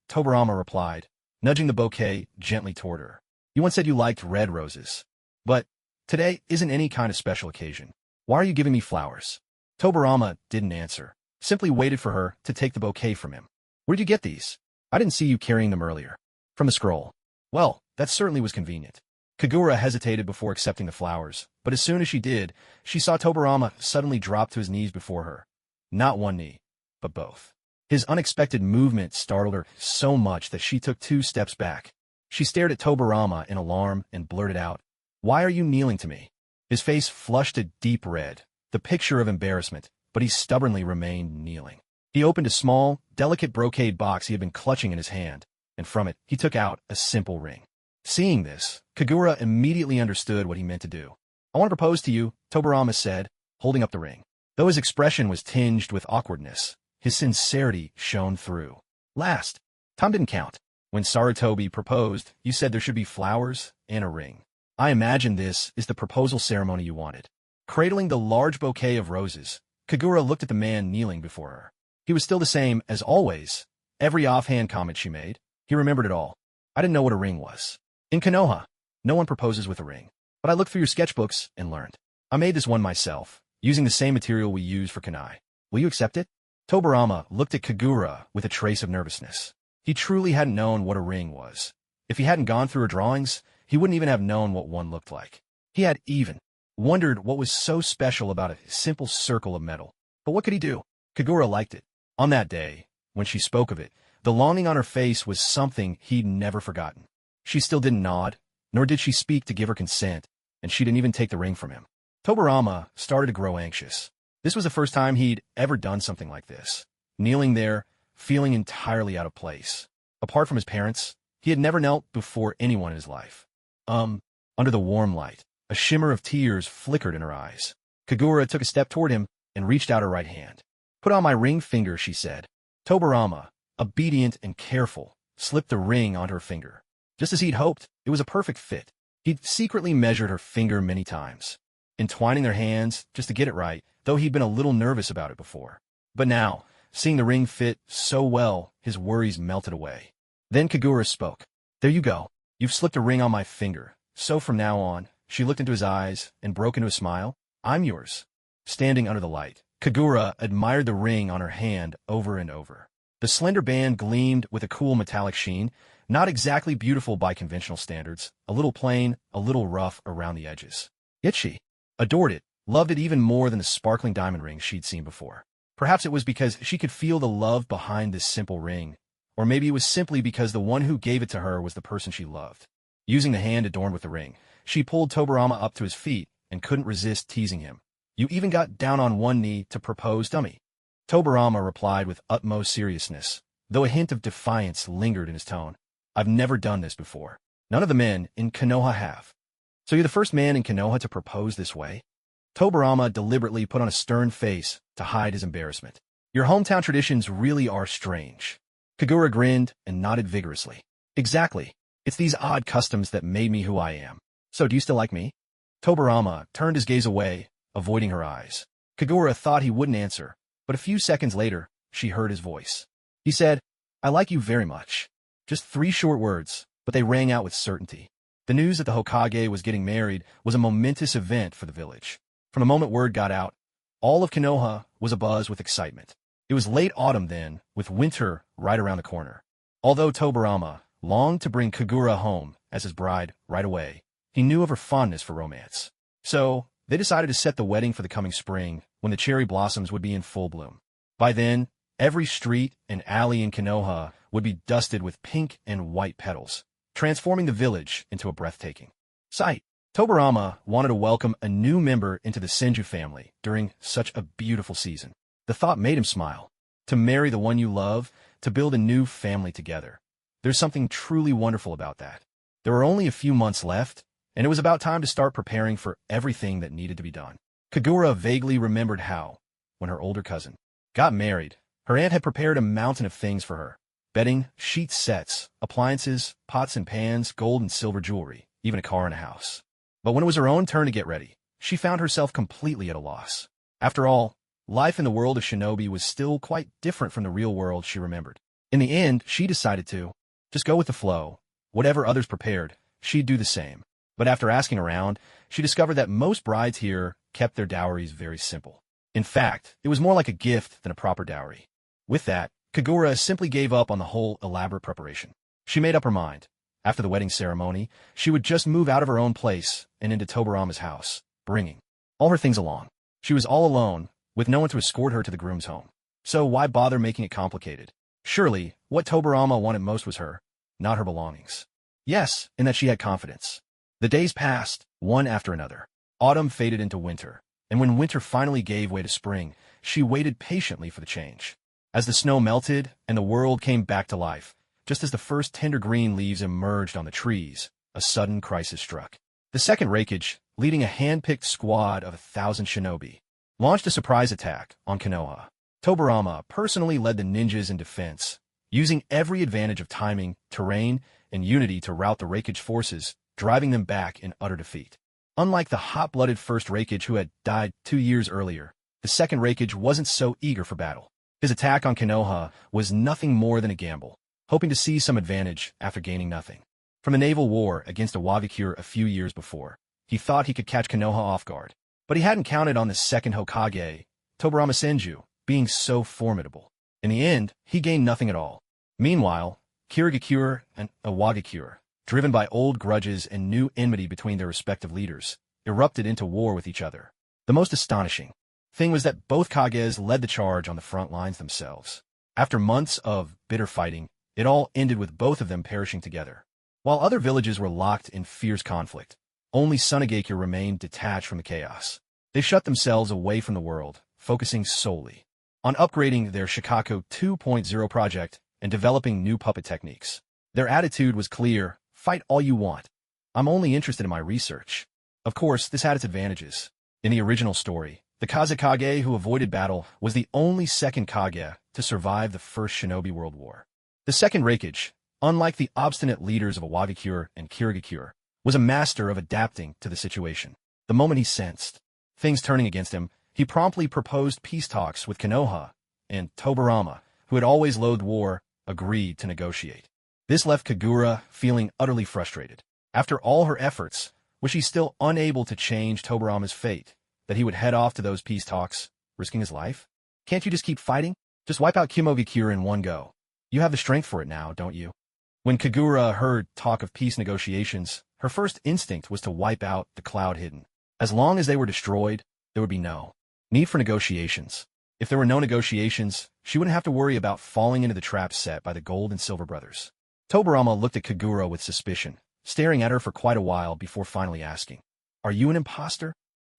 Tobarama replied, nudging the bouquet gently toward her. "You once said you liked red roses. But today isn't any kind of special occasion. Why are you giving me flowers?" Tobarama didn't answer, simply waited for her to take the bouquet from him. "Where'd you get these? I didn't see you carrying them earlier." "From the scroll." "Well, that certainly was convenient." Kagura hesitated before accepting the flowers, but as soon as she did, she saw Tobarama suddenly drop to his knees before her. Not one knee, but both. His unexpected movement startled her so much that she took 2 steps back. She stared at Tobarama in alarm and blurted out, "Why are you kneeling to me?" His face flushed a deep red, the picture of embarrassment, but he stubbornly remained kneeling. He opened a small, delicate brocade box he had been clutching in his hand, and from it he took out a simple ring. Seeing this, Kagura immediately understood what he meant to do. "I want to propose to you," Tobarama said, holding up the ring. Though his expression was tinged with awkwardness, his sincerity shone through. "Last time didn't count. When Sarutobi proposed, you said there should be flowers and a ring. I imagine this is the proposal ceremony you wanted." Cradling the large bouquet of roses, Kagura looked at the man kneeling before her. He was still the same as always. Every offhand comment she made, he remembered it all. "I didn't know what a ring was. In Konoha, no one proposes with a ring. But I looked through your sketchbooks and learned. I made this one myself, using the same material we use for kunai. Will you accept it?" Tobarama looked at Kagura with a trace of nervousness. He truly hadn't known what a ring was. If he hadn't gone through her drawings, he wouldn't even have known what one looked like. He had even wondered what was so special about a simple circle of metal. But what could he do? Kagura liked it. On that day, when she spoke of it, the longing on her face was something he'd never forgotten. She still didn't nod, nor did she speak to give her consent, and she didn't even take the ring from him. Tobarama started to grow anxious. This was the first time he'd ever done something like this. Kneeling there, feeling entirely out of place. Apart from his parents, he had never knelt before anyone in his life. Under the warm light, a shimmer of tears flickered in her eyes. Kagura took a step toward him and reached out her right hand. "Put on my ring finger," she said. Tobarama, obedient and careful, slipped the ring onto her finger. Just as he'd hoped, it was a perfect fit. He'd secretly measured her finger many times, entwining their hands just to get it right, though he'd been a little nervous about it before. But now, seeing the ring fit so well, his worries melted away. Then Kagura spoke. "There you go. You've slipped a ring on my finger. So from now on," she looked into his eyes and broke into a smile, "I'm yours." Standing under the light, Kagura admired the ring on her hand over and over. The slender band gleamed with a cool metallic sheen, not exactly beautiful by conventional standards, a little plain, a little rough around the edges. Yet she adored it, loved it even more than the sparkling diamond ring she'd seen before. Perhaps it was because she could feel the love behind this simple ring, or maybe it was simply because the one who gave it to her was the person she loved. Using the hand adorned with the ring, she pulled Tobarama up to his feet and couldn't resist teasing him. "You even got down on one knee to propose, dummy." Tobarama replied with utmost seriousness, though a hint of defiance lingered in his tone. I've never done this before. None of the men in Konoha have. So you're the first man in Konoha to propose this way? Tobirama deliberately put on a stern face to hide his embarrassment. Your hometown traditions really are strange. Kagura grinned and nodded vigorously. Exactly. It's these odd customs that made me who I am. So do you still like me? Tobirama turned his gaze away, avoiding her eyes. Kagura thought he wouldn't answer, but a few seconds later, she heard his voice. He said, I like you very much. Just 3 short words, but they rang out with certainty. The news that the Hokage was getting married was a momentous event for the village. From the moment word got out, all of Konoha was abuzz with excitement. It was late autumn then, with winter right around the corner. Although Tobirama longed to bring Kagura home as his bride right away, he knew of her fondness for romance. So, they decided to set the wedding for the coming spring, when the cherry blossoms would be in full bloom. By then, every street and alley in Konoha would be dusted with pink and white petals, transforming the village into a breathtaking sight. Tobirama wanted to welcome a new member into the Senju family during such a beautiful season. The thought made him smile. To marry the one you love, to build a new family together. There's something truly wonderful about that. There were only a few months left, and it was about time to start preparing for everything that needed to be done. Kagura vaguely remembered how, when her older cousin got married, her aunt had prepared a mountain of things for her. Bedding, sheet sets, appliances, pots and pans, gold and silver jewelry, even a car and a house. But when it was her own turn to get ready, she found herself completely at a loss. After all, life in the world of shinobi was still quite different from the real world she remembered. In the end, she decided to just go with the flow. Whatever others prepared, she'd do the same. But after asking around, she discovered that most brides here kept their dowries very simple. In fact, it was more like a gift than a proper dowry. With that, Kagura simply gave up on the whole elaborate preparation. She made up her mind. After the wedding ceremony, she would just move out of her own place and into Tobirama's house, bringing all her things along. She was all alone, with no one to escort her to the groom's home. So why bother making it complicated? Surely, what Tobirama wanted most was her, not her belongings. Yes, in that she had confidence. The days passed, one after another. Autumn faded into winter, and when winter finally gave way to spring, she waited patiently for the change. As the snow melted and the world came back to life, just as the first tender green leaves emerged on the trees, a sudden crisis struck. The second Raikage, leading a hand-picked squad of 1,000 shinobi, launched a surprise attack on Konoha. Tobirama personally led the ninjas in defense, using every advantage of timing, terrain, and unity to rout the Raikage forces, driving them back in utter defeat. Unlike the hot-blooded first Raikage who had died 2 years earlier, the second Raikage wasn't so eager for battle. His attack on Konoha was nothing more than a gamble, hoping to seize some advantage after gaining nothing. From the naval war against a Wavicure a few years before, he thought he could catch Konoha off guard. But he hadn't counted on the second Hokage, Tobirama Senju, being so formidable. In the end, he gained nothing at all. Meanwhile, Kirigakure and Awagakure, driven by old grudges and new enmity between their respective leaders, erupted into war with each other. The most astonishing thing was that both Kages led the charge on the front lines themselves. After months of bitter fighting, it all ended with both of them perishing together. While other villages were locked in fierce conflict, only Sunagakure remained detached from the chaos. They shut themselves away from the world, focusing solely on upgrading their Shikaku 2.0 project and developing new puppet techniques. Their attitude was clear: fight all you want. I'm only interested in my research. Of course, this had its advantages. In the original story, the Kazekage who avoided battle was the only second Kage to survive the First Shinobi World War. The second Raikage, unlike the obstinate leaders of Awagakure and Kirigakure, was a master of adapting to the situation. The moment he sensed things turning against him, he promptly proposed peace talks with Konoha, and Tobirama, who had always loathed war, agreed to negotiate. This left Kagura feeling utterly frustrated. After all her efforts, was she still unable to change Tobirama's fate, that he would head off to those peace talks, risking his life? Can't you just keep fighting? Just wipe out Kimogakure in one go. You have the strength for it now, don't you? When Kagura heard talk of peace negotiations, her first instinct was to wipe out the Cloud Hidden. As long as they were destroyed, there would be no need for negotiations. If there were no negotiations, she wouldn't have to worry about falling into the trap set by the Gold and Silver brothers. Tobirama looked at Kagura with suspicion, staring at her for quite a while before finally asking, "Are you an imposter?"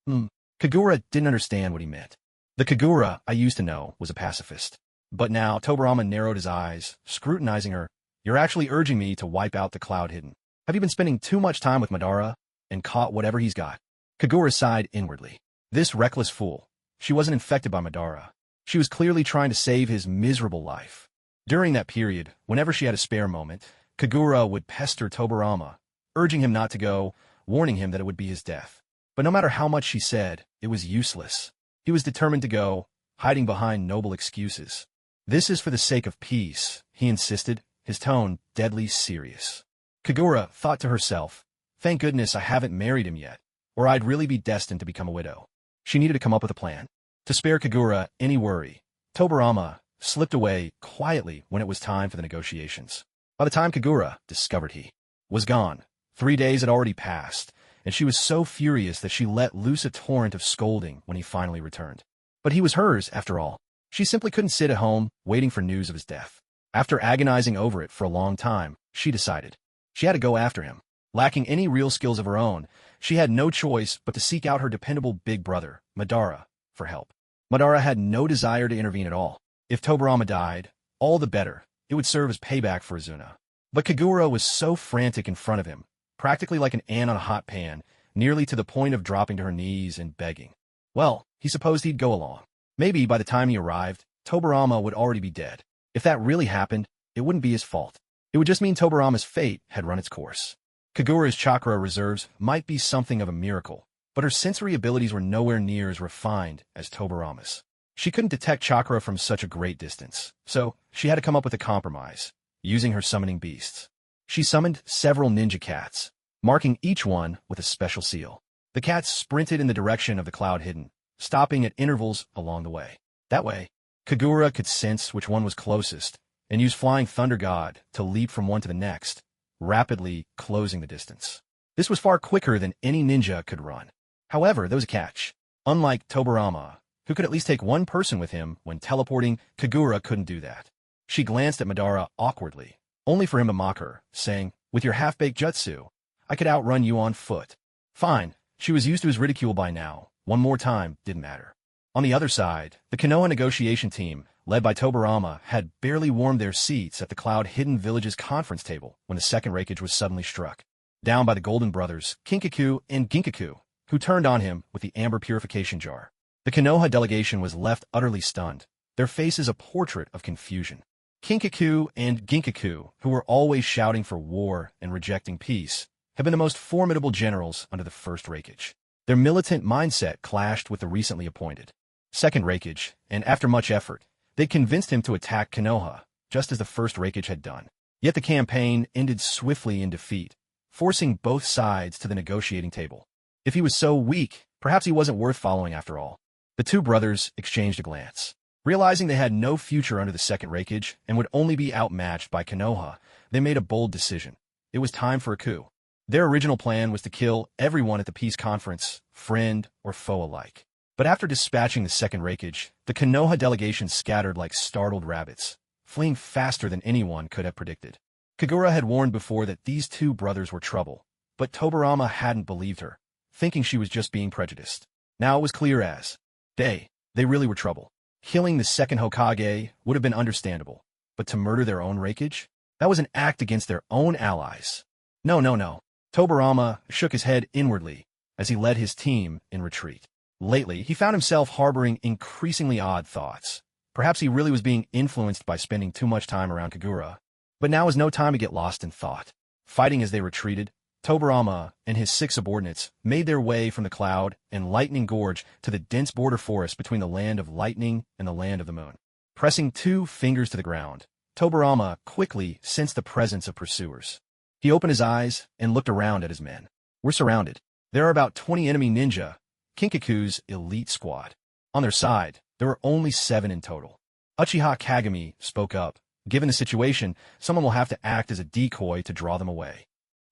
Kagura didn't understand what he meant. The Kagura I used to know was a pacifist. But now Tobarama narrowed his eyes, scrutinizing her. You're actually urging me to wipe out the cloud hidden. Have you been spending too much time with Madara and caught whatever he's got? Kagura sighed inwardly. This reckless fool. She wasn't infected by Madara. She was clearly trying to save his miserable life. During that period, whenever she had a spare moment, Kagura would pester Tobarama, urging him not to go, warning him that it would be his death. But no matter how much she said, it was useless. He was determined to go, hiding behind noble excuses. This is for the sake of peace, he insisted, his tone deadly serious. Kagura thought to herself, thank goodness I haven't married him yet, or I'd really be destined to become a widow. She needed to come up with a plan. To spare Kagura any worry, Tobarama slipped away quietly when it was time for the negotiations. By the time Kagura discovered he was gone, 3 days had already passed, and she was so furious that she let loose a torrent of scolding when he finally returned. But he was hers, after all. She simply couldn't sit at home waiting for news of his death. After agonizing over it for a long time, she decided she had to go after him. Lacking any real skills of her own, she had no choice but to seek out her dependable big brother, Madara, for help. Madara had no desire to intervene at all. If Tobarama died, all the better. It would serve as payback for Izuna. But Kagura was so frantic in front of him, practically like an ant on a hot pan, nearly to the point of dropping to her knees and begging. Well, he supposed he'd go along. Maybe by the time he arrived, Tobarama would already be dead. If that really happened, it wouldn't be his fault. It would just mean Tobarama's fate had run its course. Kagura's chakra reserves might be something of a miracle, but her sensory abilities were nowhere near as refined as Tobarama's. She couldn't detect chakra from such a great distance, so she had to come up with a compromise, using her summoning beasts. She summoned several ninja cats, marking each one with a special seal. The cats sprinted in the direction of the cloud hidden, stopping at intervals along the way. That way, Kagura could sense which one was closest and use Flying Thunder God to leap from one to the next, rapidly closing the distance. This was far quicker than any ninja could run. However, there was a catch. Unlike Tobarama, who could at least take one person with him when teleporting, Kagura couldn't do that. She glanced at Madara awkwardly, only for him to mock her, saying, with your half-baked jutsu, I could outrun you on foot. Fine, she was used to his ridicule by now. One more time didn't matter. On the other side, the Konoha negotiation team, led by Tobarama, had barely warmed their seats at the Cloud Hidden Village's conference table when the second raikage was suddenly struck down by the Golden Brothers, Kinkaku and Ginkaku, who turned on him with the amber purification jar. The Konoha delegation was left utterly stunned, their faces a portrait of confusion. Kinkaku and Ginkaku, who were always shouting for war and rejecting peace, had been the most formidable generals under the first raikage. Their militant mindset clashed with the recently appointed second raikage, and after much effort, they convinced him to attack Konoha, just as the first raikage had done. Yet the campaign ended swiftly in defeat, forcing both sides to the negotiating table. If he was so weak, perhaps he wasn't worth following after all. The two brothers exchanged a glance. Realizing they had no future under the second raikage and would only be outmatched by Konoha, they made a bold decision. It was time for a coup. Their original plan was to kill everyone at the peace conference, friend or foe alike. But after dispatching the second raikage, the Konoha delegation scattered like startled rabbits, fleeing faster than anyone could have predicted. Kagura had warned before that these two brothers were trouble, but Tobarama hadn't believed her, thinking she was just being prejudiced. Now it was clear as they really were trouble. Killing the second Hokage would have been understandable, but to murder their own raikage? That was an act against their own allies. No. Tobarama shook his head inwardly as he led his team in retreat. Lately, he found himself harboring increasingly odd thoughts. Perhaps he really was being influenced by spending too much time around Kagura. But now was no time to get lost in thought. Fighting as they retreated, Tobarama and his 6 subordinates made their way from the Cloud and Lightning Gorge to the dense border forest between the Land of Lightning and the Land of the Moon. Pressing 2 fingers to the ground, Tobarama quickly sensed the presence of pursuers. He opened his eyes and looked around at his men. We're surrounded. There are about 20 enemy ninja, Kinkaku's elite squad. On their side, there were only 7 in total. Uchiha Kagami spoke up. Given the situation, someone will have to act as a decoy to draw them away.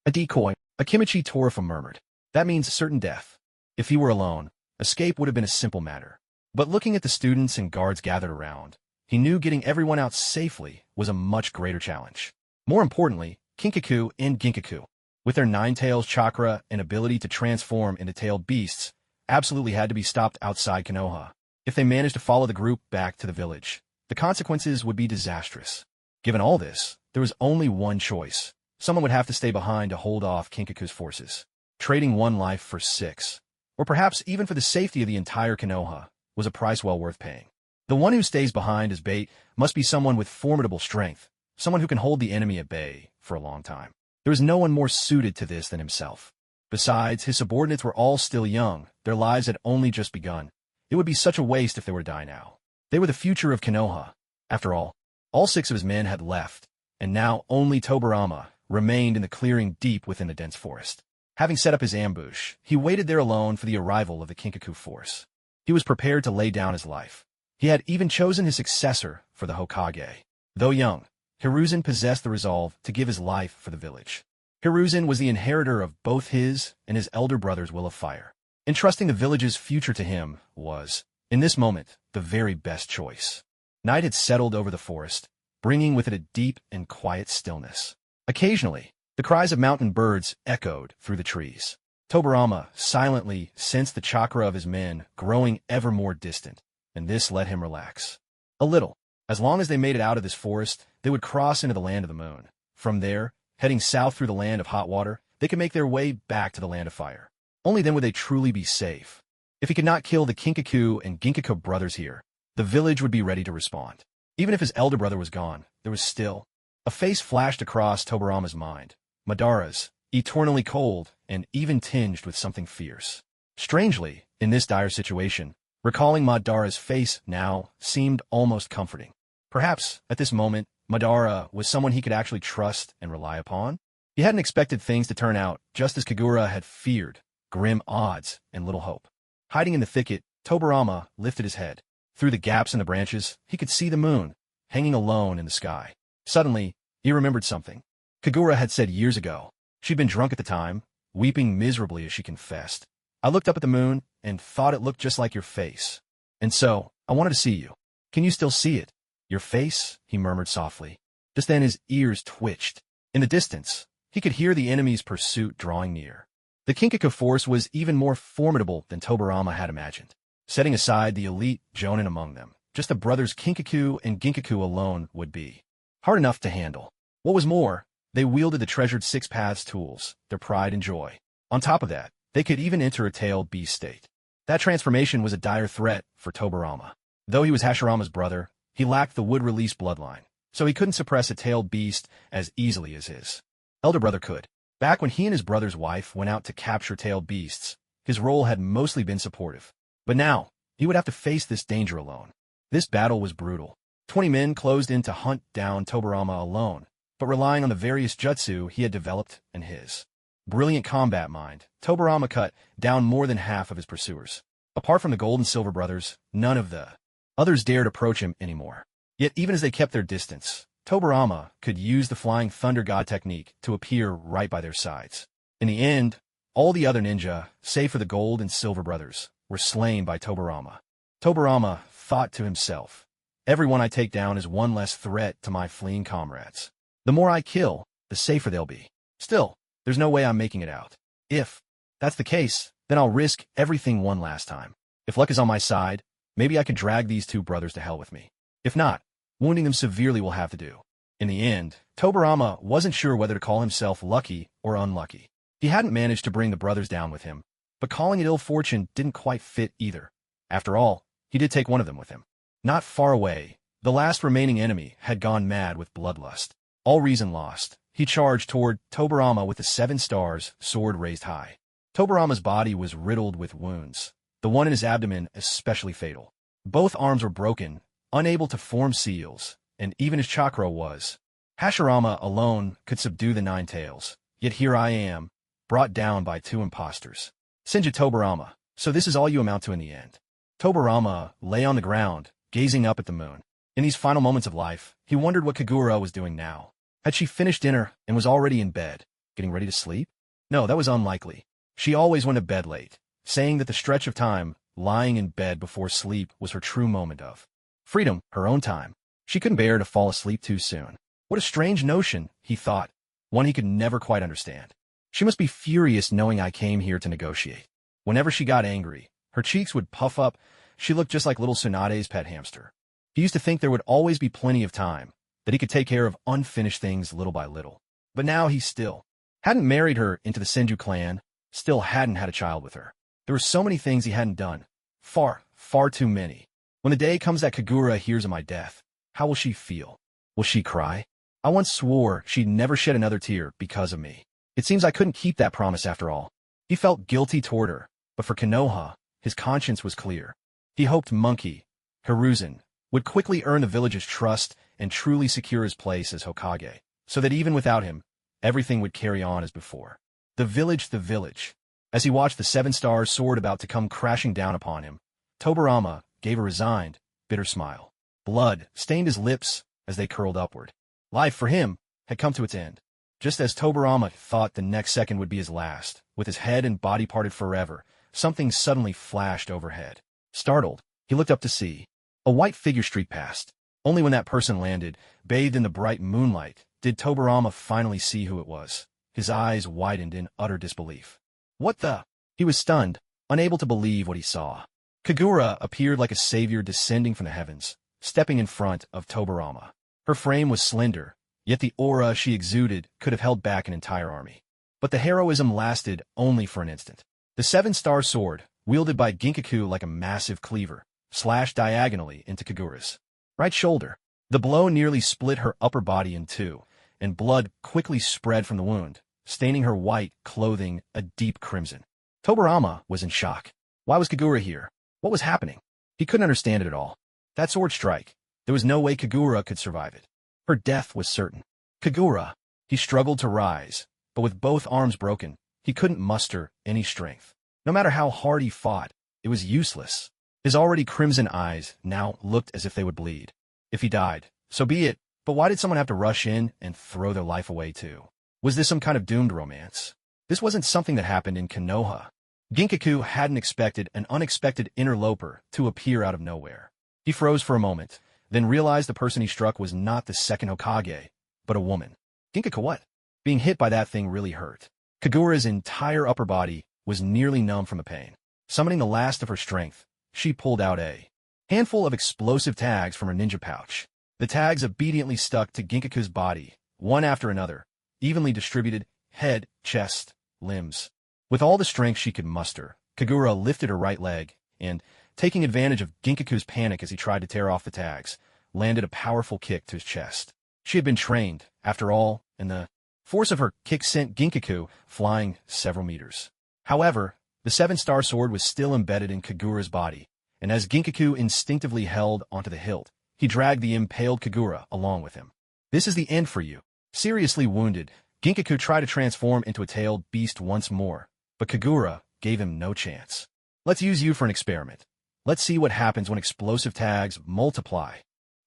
A decoy, Akimichi Torafa murmured. That means certain death. If he were alone, escape would have been a simple matter. But looking at the students and guards gathered around, he knew getting everyone out safely was a much greater challenge. More importantly, Kinkaku and Ginkaku, with their 9 tails chakra and ability to transform into tailed beasts, absolutely had to be stopped outside Konoha. If they managed to follow the group back to the village, The consequences would be disastrous. Given all this, there was only one choice. Someone would have to stay behind to hold off Kinkaku's forces. Trading one life for 6, or perhaps even for the safety of the entire Konoha, was a price well worth paying. The one who stays behind as bait must be someone with formidable strength, someone who can hold the enemy at bay for a long time. There was no one more suited to this than himself. Besides, his subordinates were all still young, their lives had only just begun. It would be such a waste if they were to die now. They were the future of Konoha. After all 6 of his men had left, and now only Tobirama remained in the clearing deep within the dense forest. Having set up his ambush, he waited there alone for the arrival of the Kinkaku force. He was prepared to lay down his life. He had even chosen his successor for the Hokage. Though young, Hiruzen possessed the resolve to give his life for the village. Hiruzen was the inheritor of both his and his elder brother's will of fire. Entrusting the village's future to him was, in this moment, the very best choice. Night had settled over the forest, bringing with it a deep and quiet stillness. Occasionally, the cries of mountain birds echoed through the trees. Tobirama silently sensed the chakra of his men growing ever more distant, and this let him relax. A little. As long as they made it out of this forest, they would cross into the land of the moon. From there, heading south through the land of hot water, they could make their way back to the land of fire. Only then would they truly be safe. If he could not kill the Kinkaku and Ginkaku brothers here, the village would be ready to respond. Even if his elder brother was gone, there was still. A face flashed across Tobirama's mind. Madara's, eternally cold and even tinged with something fierce. Strangely, in this dire situation, recalling Madara's face now seemed almost comforting. Perhaps, at this moment, Madara was someone he could actually trust and rely upon. He hadn't expected things to turn out just as Kagura had feared, grim odds and little hope. Hiding in the thicket, Tobirama lifted his head. Through the gaps in the branches, he could see the moon, hanging alone in the sky. Suddenly, he remembered something. Kagura had said years ago. She'd been drunk at the time, weeping miserably as she confessed. I looked up at the moon and thought it looked just like your face. And so, I wanted to see you. Can you still see it? Your face? He murmured softly. Just then his ears twitched. In the distance, he could hear the enemy's pursuit drawing near. The Kinkaku force was even more formidable than Tobirama had imagined. Setting aside the elite jonin among them, just the brothers Kinkaku and Ginkaku alone would be hard enough to handle. What was more, they wielded the treasured 6 Paths tools, their pride and joy. On top of that, they could even enter a tailed beast state. That transformation was a dire threat for Tobirama. Though he was Hashirama's brother, he lacked the wood-release bloodline, so he couldn't suppress a tailed beast as easily as his elder brother could. Back when he and his brother's wife went out to capture tailed beasts, his role had mostly been supportive. But now, he would have to face this danger alone. This battle was brutal. 20 men closed in to hunt down Tobirama alone, but relying on the various jutsu he had developed and his brilliant combat mind, Tobirama cut down more than half of his pursuers. Apart from the Gold and Silver brothers, none of the others dared approach him anymore. Yet even as they kept their distance, Tobirama could use the Flying Thunder God technique to appear right by their sides. In the end, all the other ninja, save for the Gold and Silver brothers, were slain by Tobirama. Tobirama thought to himself, everyone I take down is one less threat to my fleeing comrades. The more I kill, the safer they'll be. Still, there's no way I'm making it out. If that's the case, then I'll risk everything one last time. If luck is on my side, maybe I could drag these 2 brothers to hell with me. If not, wounding them severely will have to do. In the end, Tobirama wasn't sure whether to call himself lucky or unlucky. He hadn't managed to bring the brothers down with him, but calling it ill fortune didn't quite fit either. After all, he did take one of them with him. Not far away, the last remaining enemy had gone mad with bloodlust. All reason lost, he charged toward Tobirama with the 7 stars, sword raised high. Tobirama's body was riddled with wounds, the one in his abdomen especially fatal. Both arms were broken, unable to form seals, and even his chakra was. Hashirama alone could subdue the 9 tails, yet here I am, brought down by 2 impostors. Senju Tobirama, so this is all you amount to in the end. Tobirama lay on the ground, gazing up at the moon. In these final moments of life, he wondered what Kagura was doing now. Had she finished dinner and was already in bed, getting ready to sleep? No, that was unlikely. She always went to bed late, saying that the stretch of time lying in bed before sleep was her true moment of freedom, her own time. She couldn't bear to fall asleep too soon. What a strange notion, he thought, one he could never quite understand. She must be furious knowing I came here to negotiate. Whenever she got angry, her cheeks would puff up. She looked just like little Tsunade's pet hamster. He used to think there would always be plenty of time, that he could take care of unfinished things little by little. But now he still hadn't married her into the Senju clan, still hadn't had a child with her. There were so many things he hadn't done. Far, far too many. When the day comes that Kagura hears of my death, how will she feel? Will she cry? I once swore she'd never shed another tear because of me. It seems I couldn't keep that promise after all. He felt guilty toward her, but for Konoha, his conscience was clear. He hoped Monkey, Hiruzen, would quickly earn the village's trust and truly secure his place as Hokage, so that even without him, everything would carry on as before. The village. As he watched the 7-star sword about to come crashing down upon him, Tobarama gave a resigned, bitter smile. Blood stained his lips as they curled upward. Life, for him, had come to its end. Just as Tobarama thought the next second would be his last, with his head and body parted forever, something suddenly flashed overhead. Startled, he looked up to see. A white figure streaked past. Only when that person landed, bathed in the bright moonlight, did Tobarama finally see who it was. His eyes widened in utter disbelief. What the? He was stunned, unable to believe what he saw. Kagura appeared like a savior descending from the heavens, stepping in front of Tobarama. Her frame was slender, yet the aura she exuded could have held back an entire army. But the heroism lasted only for an instant. The 7-star sword, wielded by Ginkaku like a massive cleaver, slashed diagonally into Kagura's right shoulder. The blow nearly split her upper body in two, and blood quickly spread from the wound, staining her white clothing a deep crimson. Tobarama was in shock. Why was Kagura here? What was happening? He couldn't understand it at all. That sword strike, there was no way Kagura could survive it. Her death was certain. Kagura, he struggled to rise, but with both arms broken, he couldn't muster any strength. No matter how hard he fought, it was useless. His already crimson eyes now looked as if they would bleed. If he died, so be it, but why did someone have to rush in and throw their life away too? Was this some kind of doomed romance? This wasn't something that happened in Konoha. Ginkaku hadn't expected an unexpected interloper to appear out of nowhere. He froze for a moment, then realized the person he struck was not the second Hokage, but a woman. Ginkaku, what? Being hit by that thing really hurt. Kagura's entire upper body was nearly numb from the pain. Summoning the last of her strength, she pulled out a handful of explosive tags from her ninja pouch. The tags obediently stuck to Ginkaku's body, one after another, evenly distributed, head, chest, limbs. With all the strength she could muster, Kagura lifted her right leg and, taking advantage of Ginkaku's panic as he tried to tear off the tags, landed a powerful kick to his chest. She had been trained, after all, and the force of her kick sent Ginkaku flying several meters. However, the 7-star sword was still embedded in Kagura's body, and as Ginkaku instinctively held onto the hilt, he dragged the impaled Kagura along with him. This is the end for you. Seriously wounded, Ginkaku tried to transform into a tailed beast once more, but Kagura gave him no chance. Let's use you for an experiment. Let's see what happens when explosive tags multiply.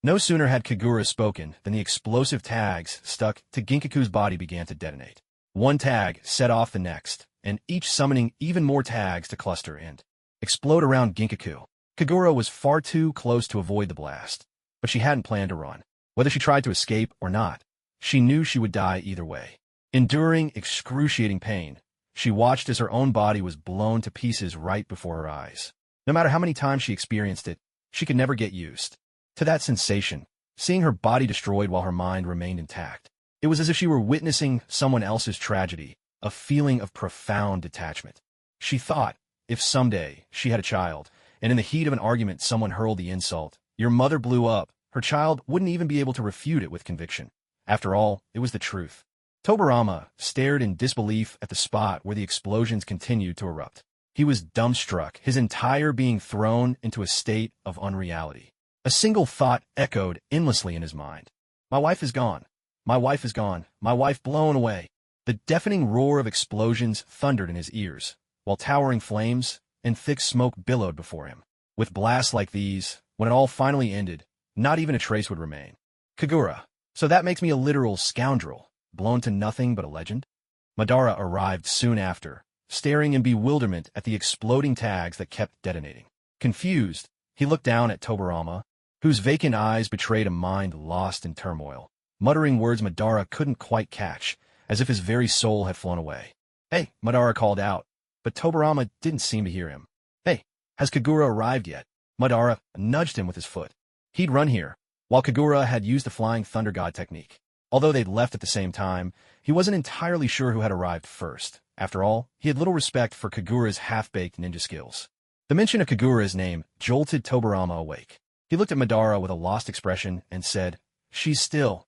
No sooner had Kagura spoken than the explosive tags stuck to Ginkaku's body began to detonate. One tag set off the next, and each summoning even more tags to cluster and explode around Ginkaku. Kagura was far too close to avoid the blast, but she hadn't planned to run. Whether she tried to escape or not, she knew she would die either way. Enduring excruciating pain, she watched as her own body was blown to pieces right before her eyes. No matter how many times she experienced it, she could never get used to that sensation, seeing her body destroyed while her mind remained intact. It was as if she were witnessing someone else's tragedy, a feeling of profound detachment. She thought, if someday she had a child, and in the heat of an argument someone hurled the insult, "Your mother blew up," her child wouldn't even be able to refute it with conviction. After all, it was the truth. Tobarama stared in disbelief at the spot where the explosions continued to erupt. He was dumbstruck, his entire being thrown into a state of unreality. A single thought echoed endlessly in his mind. My wife is gone. My wife is gone. My wife blown away. The deafening roar of explosions thundered in his ears, while towering flames and thick smoke billowed before him. With blasts like these, when it all finally ended, not even a trace would remain. Kagura. So that makes me a literal scoundrel, blown to nothing but a legend? Madara arrived soon after, staring in bewilderment at the exploding tags that kept detonating. Confused, he looked down at Tobarama, whose vacant eyes betrayed a mind lost in turmoil, muttering words Madara couldn't quite catch, as if his very soul had flown away. "Hey," Madara called out, but Tobarama didn't seem to hear him. "Hey, has Kagura arrived yet?" Madara nudged him with his foot. He'd run here, while Kagura had used the flying thunder god technique. Although they'd left at the same time, he wasn't entirely sure who had arrived first. After all, he had little respect for Kagura's half-baked ninja skills. The mention of Kagura's name jolted Tobarama awake. He looked at Madara with a lost expression and said, "It's still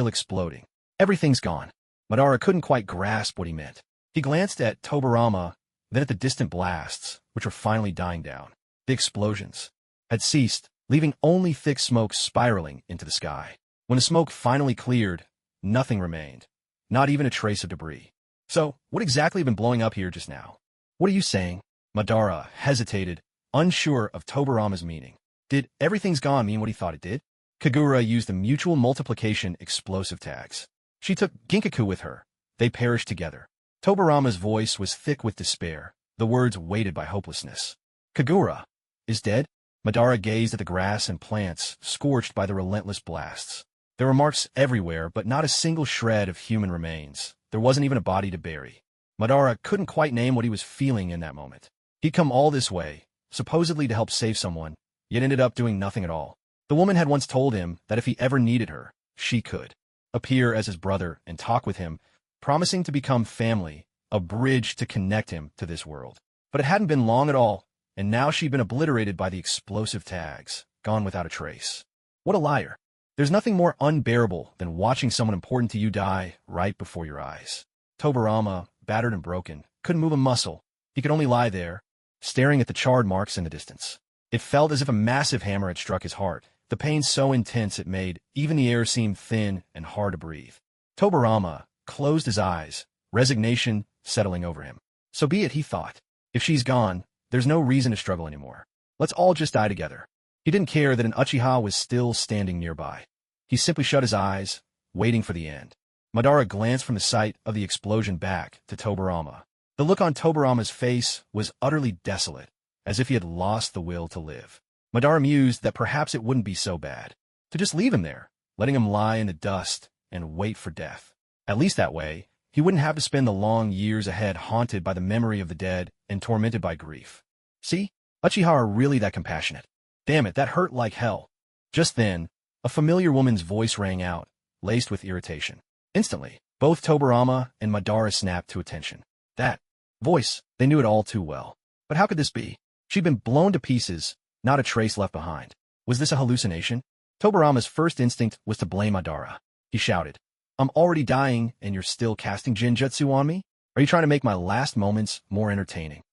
exploding. Everything's gone." Madara couldn't quite grasp what he meant. He glanced at Tobarama, then at the distant blasts, which were finally dying down. The explosions had ceased, leaving only thick smoke spiraling into the sky. When the smoke finally cleared, nothing remained, not even a trace of debris. "So, what exactly had been blowing up here just now?" "What are you saying?" Madara hesitated, unsure of Tobarama's meaning. Did "everything's gone" mean what he thought it did? Kagura used the mutual multiplication explosive tags. She took Ginkaku with her. They perished together. Tobarama's voice was thick with despair, the words weighted by hopelessness. "Kagura is dead?" Madara gazed at the grass and plants, scorched by the relentless blasts. There were marks everywhere, but not a single shred of human remains. There wasn't even a body to bury. Madara couldn't quite name what he was feeling in that moment. He'd come all this way, supposedly to help save someone, yet ended up doing nothing at all. The woman had once told him that if he ever needed her, she could appear as his brother and talk with him, promising to become family, a bridge to connect him to this world. But it hadn't been long at all, and now she'd been obliterated by the explosive tags, gone without a trace. What a liar. There's nothing more unbearable than watching someone important to you die right before your eyes. Tobarama, battered and broken, couldn't move a muscle. He could only lie there, staring at the charred marks in the distance. It felt as if a massive hammer had struck his heart, the pain so intense it made even the air seem thin and hard to breathe. Tobarama closed his eyes, resignation settling over him. So be it, he thought. If she's gone, there's no reason to struggle anymore. Let's all just die together. He didn't care that an Uchiha was still standing nearby. He simply shut his eyes, waiting for the end. Madara glanced from the site of the explosion back to Tobarama. The look on Tobarama's face was utterly desolate, as if he had lost the will to live. Madara mused that perhaps it wouldn't be so bad to just leave him there, letting him lie in the dust and wait for death. At least that way, he wouldn't have to spend the long years ahead haunted by the memory of the dead and tormented by grief. See, Uchiha are really that compassionate. Damn it, that hurt like hell. Just then, a familiar woman's voice rang out, laced with irritation. Instantly, both Tobarama and Madara snapped to attention. That voice, they knew it all too well. But how could this be? She'd been blown to pieces, not a trace left behind. Was this a hallucination? Tobarama's first instinct was to blame Madara. He shouted, "I'm already dying, and you're still casting Genjutsu on me? Are you trying to make my last moments more entertaining?"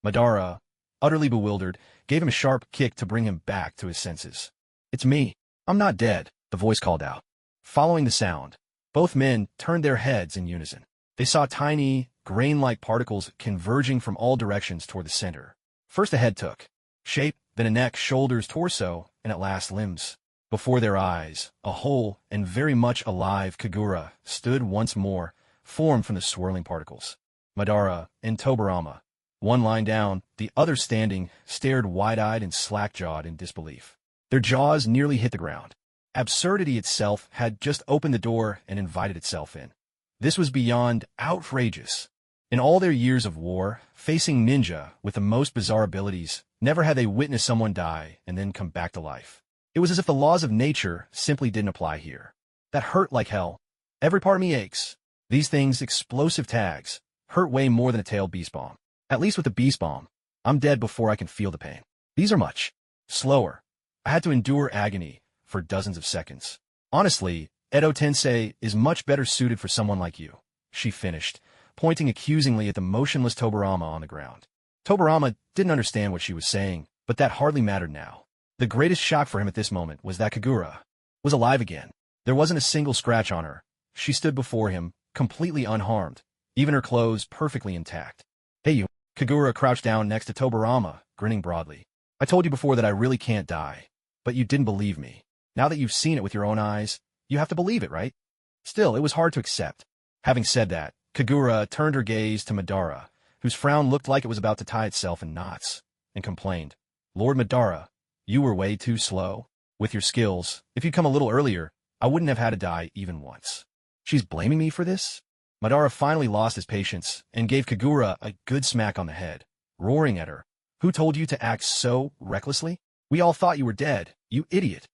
Madara, utterly bewildered, gave him a sharp kick to bring him back to his senses. "It's me. I'm not dead," the voice called out. Following the sound, both men turned their heads in unison. They saw tiny, grain-like particles converging from all directions toward the center. First a head took shape, then a neck, shoulders, torso, and at last limbs. Before their eyes, a whole and very much alive Kagura stood once more, formed from the swirling particles. Madara and Tobarama, one lying down, the other standing, stared wide-eyed and slack-jawed in disbelief. Their jaws nearly hit the ground. Absurdity itself had just opened the door and invited itself in. This was beyond outrageous. In all their years of war, facing ninja with the most bizarre abilities, never had they witnessed someone die and then come back to life. It was as if the laws of nature simply didn't apply here. That hurt like hell. Every part of me aches. These things, explosive tags, hurt way more than a tailed beast bomb. At least with the beast bomb, I'm dead before I can feel the pain. These are much slower. I had to endure agony for dozens of seconds. Honestly, Edo Tensei is much better suited for someone like you, she finished, pointing accusingly at the motionless Tobarama on the ground. Tobarama didn't understand what she was saying, but that hardly mattered now. The greatest shock for him at this moment was that Kagura was alive again. There wasn't a single scratch on her. She stood before him, completely unharmed, even her clothes perfectly intact. "Hey you." Kagura crouched down next to Tobarama, grinning broadly. "I told you before that I really can't die, but you didn't believe me. Now that you've seen it with your own eyes, you have to believe it, right?" Still, it was hard to accept. Having said that, Kagura turned her gaze to Madara, whose frown looked like it was about to tie itself in knots, and complained, "Lord Madara, you were way too slow. With your skills, if you'd come a little earlier, I wouldn't have had to die even once." She's blaming me for this? Madara finally lost his patience and gave Kagura a good smack on the head, roaring at her. "Who told you to act so recklessly? We all thought you were dead, you idiot.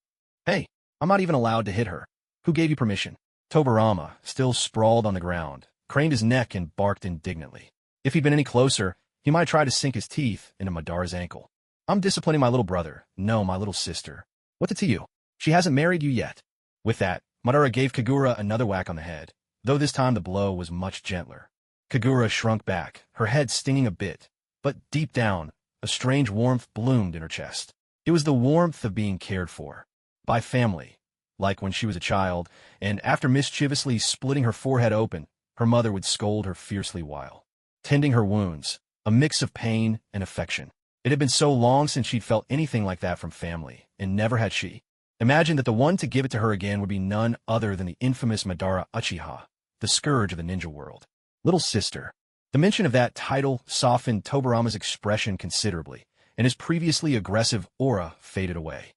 Hey, I'm not even allowed to hit her. Who gave you permission? Tobarama, still sprawled on the ground, craned his neck and barked indignantly. If he'd been any closer, he might try to sink his teeth into Madara's ankle. I'm disciplining my little brother, no, my little sister. What's it to you? She hasn't married you yet. With that, Madara gave Kagura another whack on the head, though this time the blow was much gentler. Kagura shrunk back, her head stinging a bit, but deep down, a strange warmth bloomed in her chest. It was the warmth of being cared for. By family, like when she was a child, and after mischievously splitting her forehead open, her mother would scold her fiercely while tending her wounds, a mix of pain and affection. It had been so long since she'd felt anything like that from family, and never had she imagined that the one to give it to her again would be none other than the infamous Madara Uchiha, the scourge of the ninja world. Little sister. The mention of that title softened Tobarama's expression considerably, and his previously aggressive aura faded away.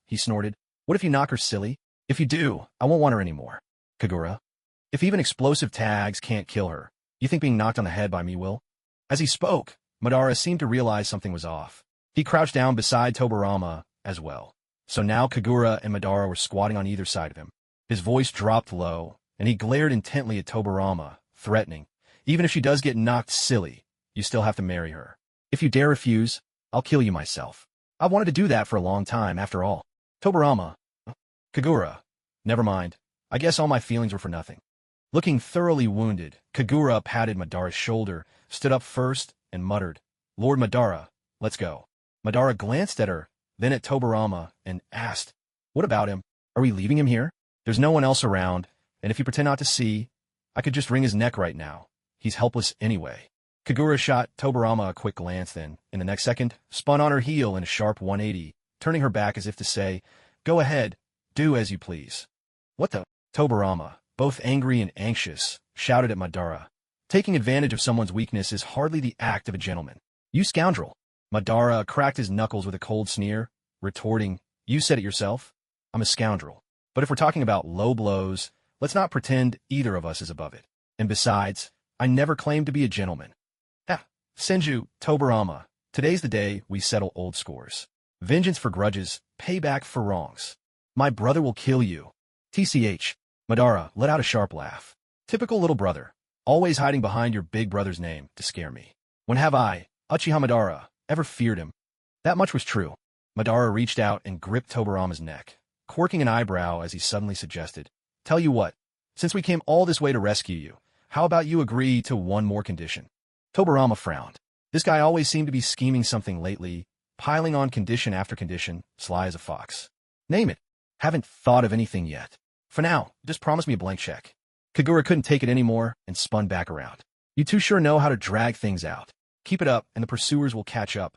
He snorted. What if you knock her silly? If you do, I won't want her anymore. Kagura. If even explosive tags can't kill her, you think being knocked on the head by me will? As he spoke, Madara seemed to realize something was off. He crouched down beside Tobarama as well. So now Kagura and Madara were squatting on either side of him. His voice dropped low, and he glared intently at Tobarama, threatening. Even if she does get knocked silly, you still have to marry her. If you dare refuse, I'll kill you myself. I've wanted to do that for a long time, after all. Tobarama. Kagura. Never mind. I guess all my feelings were for nothing. Looking thoroughly wounded, Kagura patted Madara's shoulder, stood up first, and muttered, Lord Madara, let's go. Madara glanced at her, then at Tobarama, and asked, What about him? Are we leaving him here? There's no one else around, and if you pretend not to see, I could just wring his neck right now. He's helpless anyway. Kagura shot Tobarama a quick glance then, in the next second, spun on her heel in a sharp 180, turning her back as if to say, Go ahead, do as you please. What the? Tobarama, both angry and anxious, shouted at Madara. Taking advantage of someone's weakness is hardly the act of a gentleman. You scoundrel. Madara cracked his knuckles with a cold sneer, retorting, You said it yourself. I'm a scoundrel. But if we're talking about low blows, let's not pretend either of us is above it. And besides, I never claimed to be a gentleman. Senju, Tobarama, today's the day we settle old scores. Vengeance for grudges, payback for wrongs. My brother will kill you. TCH. Madara let out a sharp laugh. Typical little brother, always hiding behind your big brother's name to scare me. When have I, Uchiha Madara, ever feared him? That much was true. Madara reached out and gripped Tobarama's neck, quirking an eyebrow as he suddenly suggested, Tell you what, since we came all this way to rescue you, how about you agree to one more condition? Tobarama frowned. This guy always seemed to be scheming something lately, piling on condition after condition, sly as a fox. Name it. Haven't thought of anything yet. For now, just promise me a blank check. Kagura couldn't take it anymore and spun back around. You two sure know how to drag things out. Keep it up and the pursuers will catch up.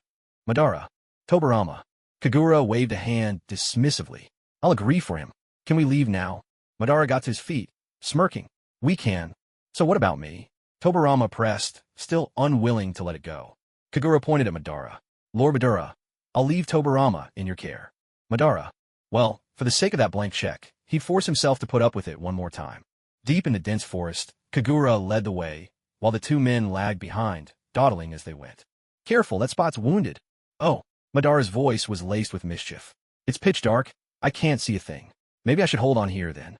Madara. Tobarama. Kagura waved a hand dismissively. I'll agree for him. Can we leave now? Madara got to his feet, smirking. We can. So what about me? Tobarama pressed, still unwilling to let it go. Kagura pointed at Madara. Lord Madara, I'll leave Tobarama in your care. Madara. Well, for the sake of that blank check, he'd force himself to put up with it one more time. Deep in the dense forest, Kagura led the way, while the two men lagged behind, dawdling as they went. Careful, that spot's wounded. Oh, Madara's voice was laced with mischief. It's pitch dark. I can't see a thing. Maybe I should hold on here then.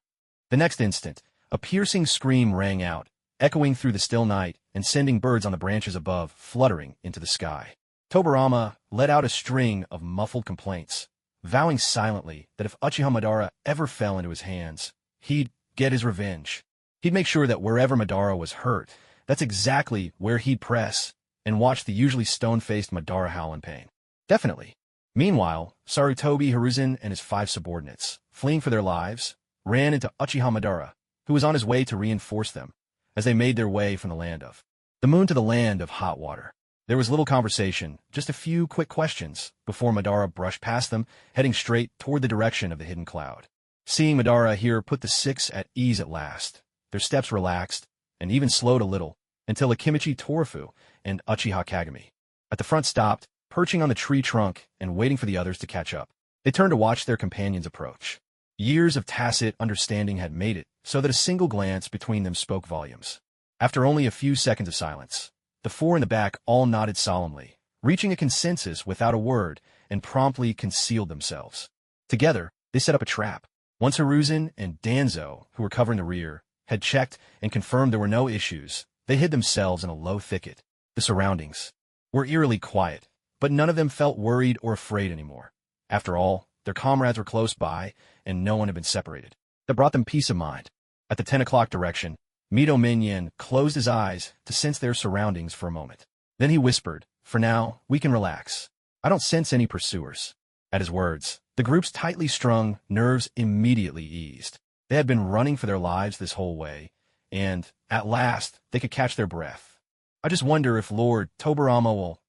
The next instant, a piercing scream rang out, echoing through the still night and sending birds on the branches above fluttering into the sky. Tobarama let out a string of muffled complaints, vowing silently that if Uchiha Madara ever fell into his hands, he'd get his revenge. He'd make sure that wherever Madara was hurt, that's exactly where he'd press and watch the usually stone-faced Madara howl in pain. Definitely. Meanwhile, Sarutobi Hiruzen and his 5 subordinates, fleeing for their lives, ran into Uchiha Madara, who was on his way to reinforce them, as they made their way from the land of the moon to the land of hot water. There was little conversation, just a few quick questions, before Madara brushed past them, heading straight toward the direction of the hidden cloud. Seeing Madara here put the 6 at ease at last, their steps relaxed, and even slowed a little, until Akimichi Torafu and Uchiha Kagami at the front stopped, perching on the tree trunk and waiting for the others to catch up. They turned to watch their companions approach. Years of tacit understanding had made it so that a single glance between them spoke volumes. After only a few seconds of silence, the 4 in the back all nodded solemnly, reaching a consensus without a word, and promptly concealed themselves. Together, they set up a trap. Once Hiruzen and Danzo, who were covering the rear, had checked and confirmed there were no issues, they hid themselves in a low thicket. The surroundings were eerily quiet, but none of them felt worried or afraid anymore. After all, their comrades were close by, and no one had been separated. That brought them peace of mind. At the 10 o'clock direction, Mito Minyan closed his eyes to sense their surroundings for a moment. Then he whispered, "For now, we can relax. I don't sense any pursuers." At his words, the group's tightly strung nerves immediately eased. They had been running for their lives this whole way, and, at last, they could catch their breath. "I just wonder if Lord Tobarama will—"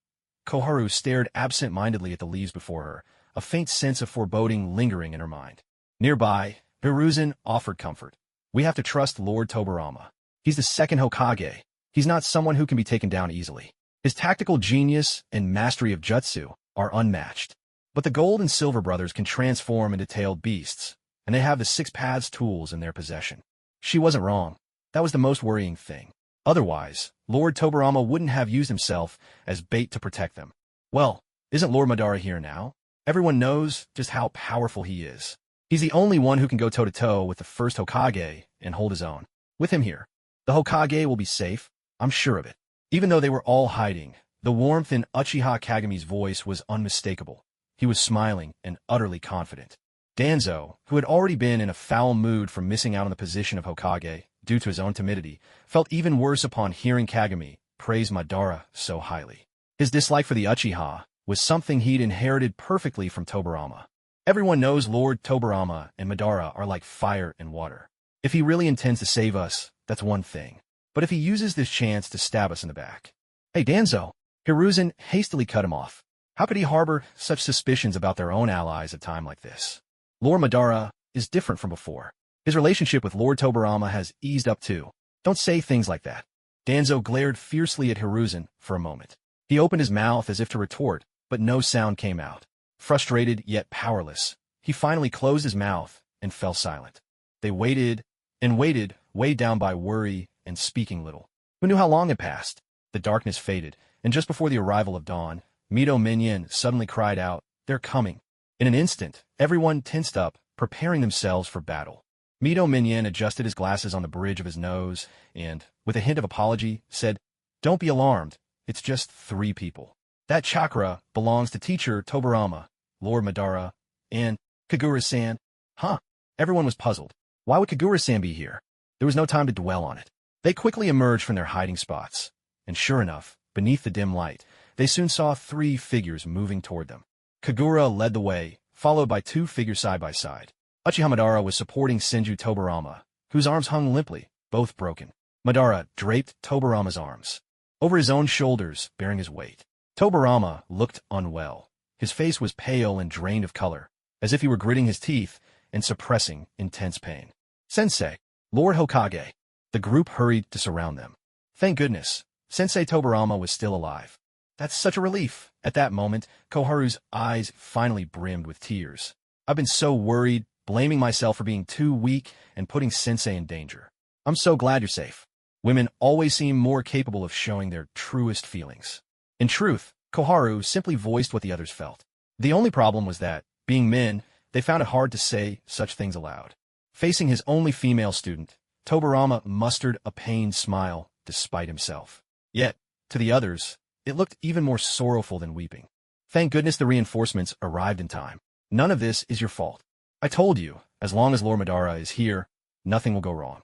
Koharu stared absent-mindedly at the leaves before her, a faint sense of foreboding lingering in her mind. Nearby, Hiruzen offered comfort. "We have to trust Lord Tobarama. He's the second Hokage. He's not someone who can be taken down easily. His tactical genius and mastery of jutsu are unmatched. But the Gold and Silver brothers can transform into tailed beasts, and they have the 6 paths tools in their possession." She wasn't wrong. That was the most worrying thing. Otherwise, Lord Tobarama wouldn't have used himself as bait to protect them. Well, isn't Lord Madara here now? Everyone knows just how powerful he is. He's the only one who can go toe-to-toe with the first Hokage and hold his own. With him here, the Hokage will be safe, I'm sure of it. Even though they were all hiding, the warmth in Uchiha Kagami's voice was unmistakable. He was smiling and utterly confident. Danzo, who had already been in a foul mood from missing out on the position of Hokage due to his own timidity, felt even worse upon hearing Kagami praise Madara so highly. His dislike for the Uchiha was something he'd inherited perfectly from Tobarama. Everyone knows Lord Tobarama and Madara are like fire and water. If he really intends to save us, that's one thing. But if he uses this chance to stab us in the back— "Hey, Danzo!" Hiruzen hastily cut him off. How could he harbor such suspicions about their own allies at a time like this? Lord Madara is different from before. His relationship with Lord Tobarama has eased up too. Don't say things like that. Danzo glared fiercely at Hiruzen for a moment. He opened his mouth as if to retort, but no sound came out. Frustrated yet powerless, he finally closed his mouth and fell silent. They waited and waited, weighed down by worry and speaking little. Who knew how long had passed? The darkness faded, and just before the arrival of dawn, Mito Minyan suddenly cried out, "They're coming." In an instant, everyone tensed up, preparing themselves for battle. Mito Minyan adjusted his glasses on the bridge of his nose and, with a hint of apology, said, "Don't be alarmed. It's just 3 people. That chakra belongs to Teacher Tobarama, Lord Madara, and Kagura-san." Huh? Everyone was puzzled. Why would Kagura-san be here? There was no time to dwell on it. They quickly emerged from their hiding spots, and sure enough, beneath the dim light, they soon saw 3 figures moving toward them. Kagura led the way, followed by 2 figures side by side. Uchiha Madara was supporting Senju Tobarama, whose arms hung limply, both broken. Madara draped Tobarama's arms over his own shoulders, bearing his weight. Tobarama looked unwell. His face was pale and drained of color, as if he were gritting his teeth and suppressing intense pain. "Sensei, Lord Hokage." The group hurried to surround them. Thank goodness, Sensei Tobarama was still alive. That's such a relief. At that moment, Koharu's eyes finally brimmed with tears. "I've been so worried, blaming myself for being too weak and putting Sensei in danger. I'm so glad you're safe." Women always seem more capable of showing their truest feelings. In truth, Koharu simply voiced what the others felt. The only problem was that, being men, they found it hard to say such things aloud. Facing his only female student, Tobarama mustered a pained smile despite himself. Yet, to the others, it looked even more sorrowful than weeping. "Thank goodness the reinforcements arrived in time. None of this is your fault. I told you, as long as Lord Madara is here, nothing will go wrong."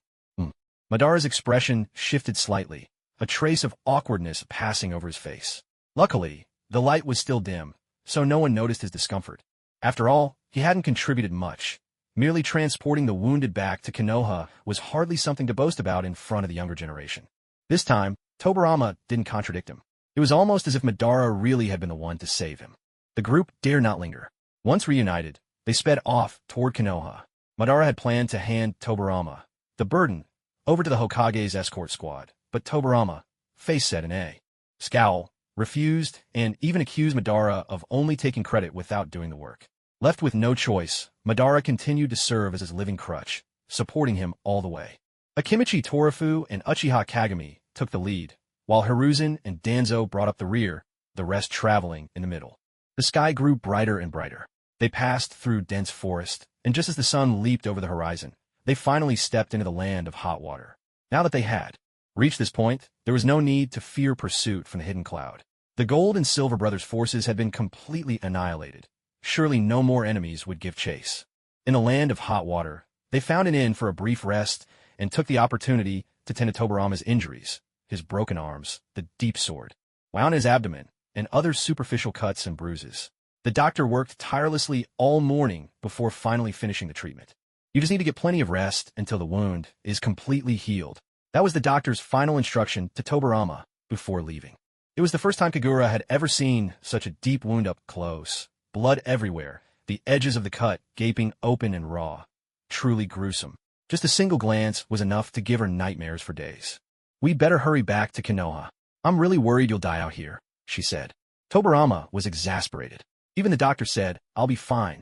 Madara's expression shifted slightly, a trace of awkwardness passing over his face. Luckily, the light was still dim, so no one noticed his discomfort. After all, he hadn't contributed much. Merely transporting the wounded back to Konoha was hardly something to boast about in front of the younger generation. This time, Tobarama didn't contradict him. It was almost as if Madara really had been the one to save him. The group dared not linger. Once reunited, they sped off toward Konoha. Madara had planned to hand Tobarama the burden over to the Hokage's escort squad, but Tobarama, face set in a scowl, refused and even accused Madara of only taking credit without doing the work. Left with no choice, Madara continued to serve as his living crutch, supporting him all the way. Akimichi Torafu and Uchiha Kagami took the lead, while Hiruzen and Danzo brought up the rear, the rest traveling in the middle. The sky grew brighter and brighter. They passed through dense forest, and just as the sun leaped over the horizon, they finally stepped into the land of hot water. Now that they had reached this point, there was no need to fear pursuit from the hidden cloud. The Gold and Silver Brothers' forces had been completely annihilated. Surely no more enemies would give chase. In the land of hot water, they found an inn for a brief rest and took the opportunity to tend to Tobarama's injuries, his broken arms, the deep sword, wound his abdomen, and other superficial cuts and bruises. The doctor worked tirelessly all morning before finally finishing the treatment. You just need to get plenty of rest until the wound is completely healed. That was the doctor's final instruction to Tobarama before leaving. It was the first time Kagura had ever seen such a deep wound up close. Blood everywhere, the edges of the cut gaping open and raw. Truly gruesome. Just a single glance was enough to give her nightmares for days. "We better hurry back to Konoha. I'm really worried you'll die out here," she said. Tobarama was exasperated. Even the doctor said, "I'll be fine."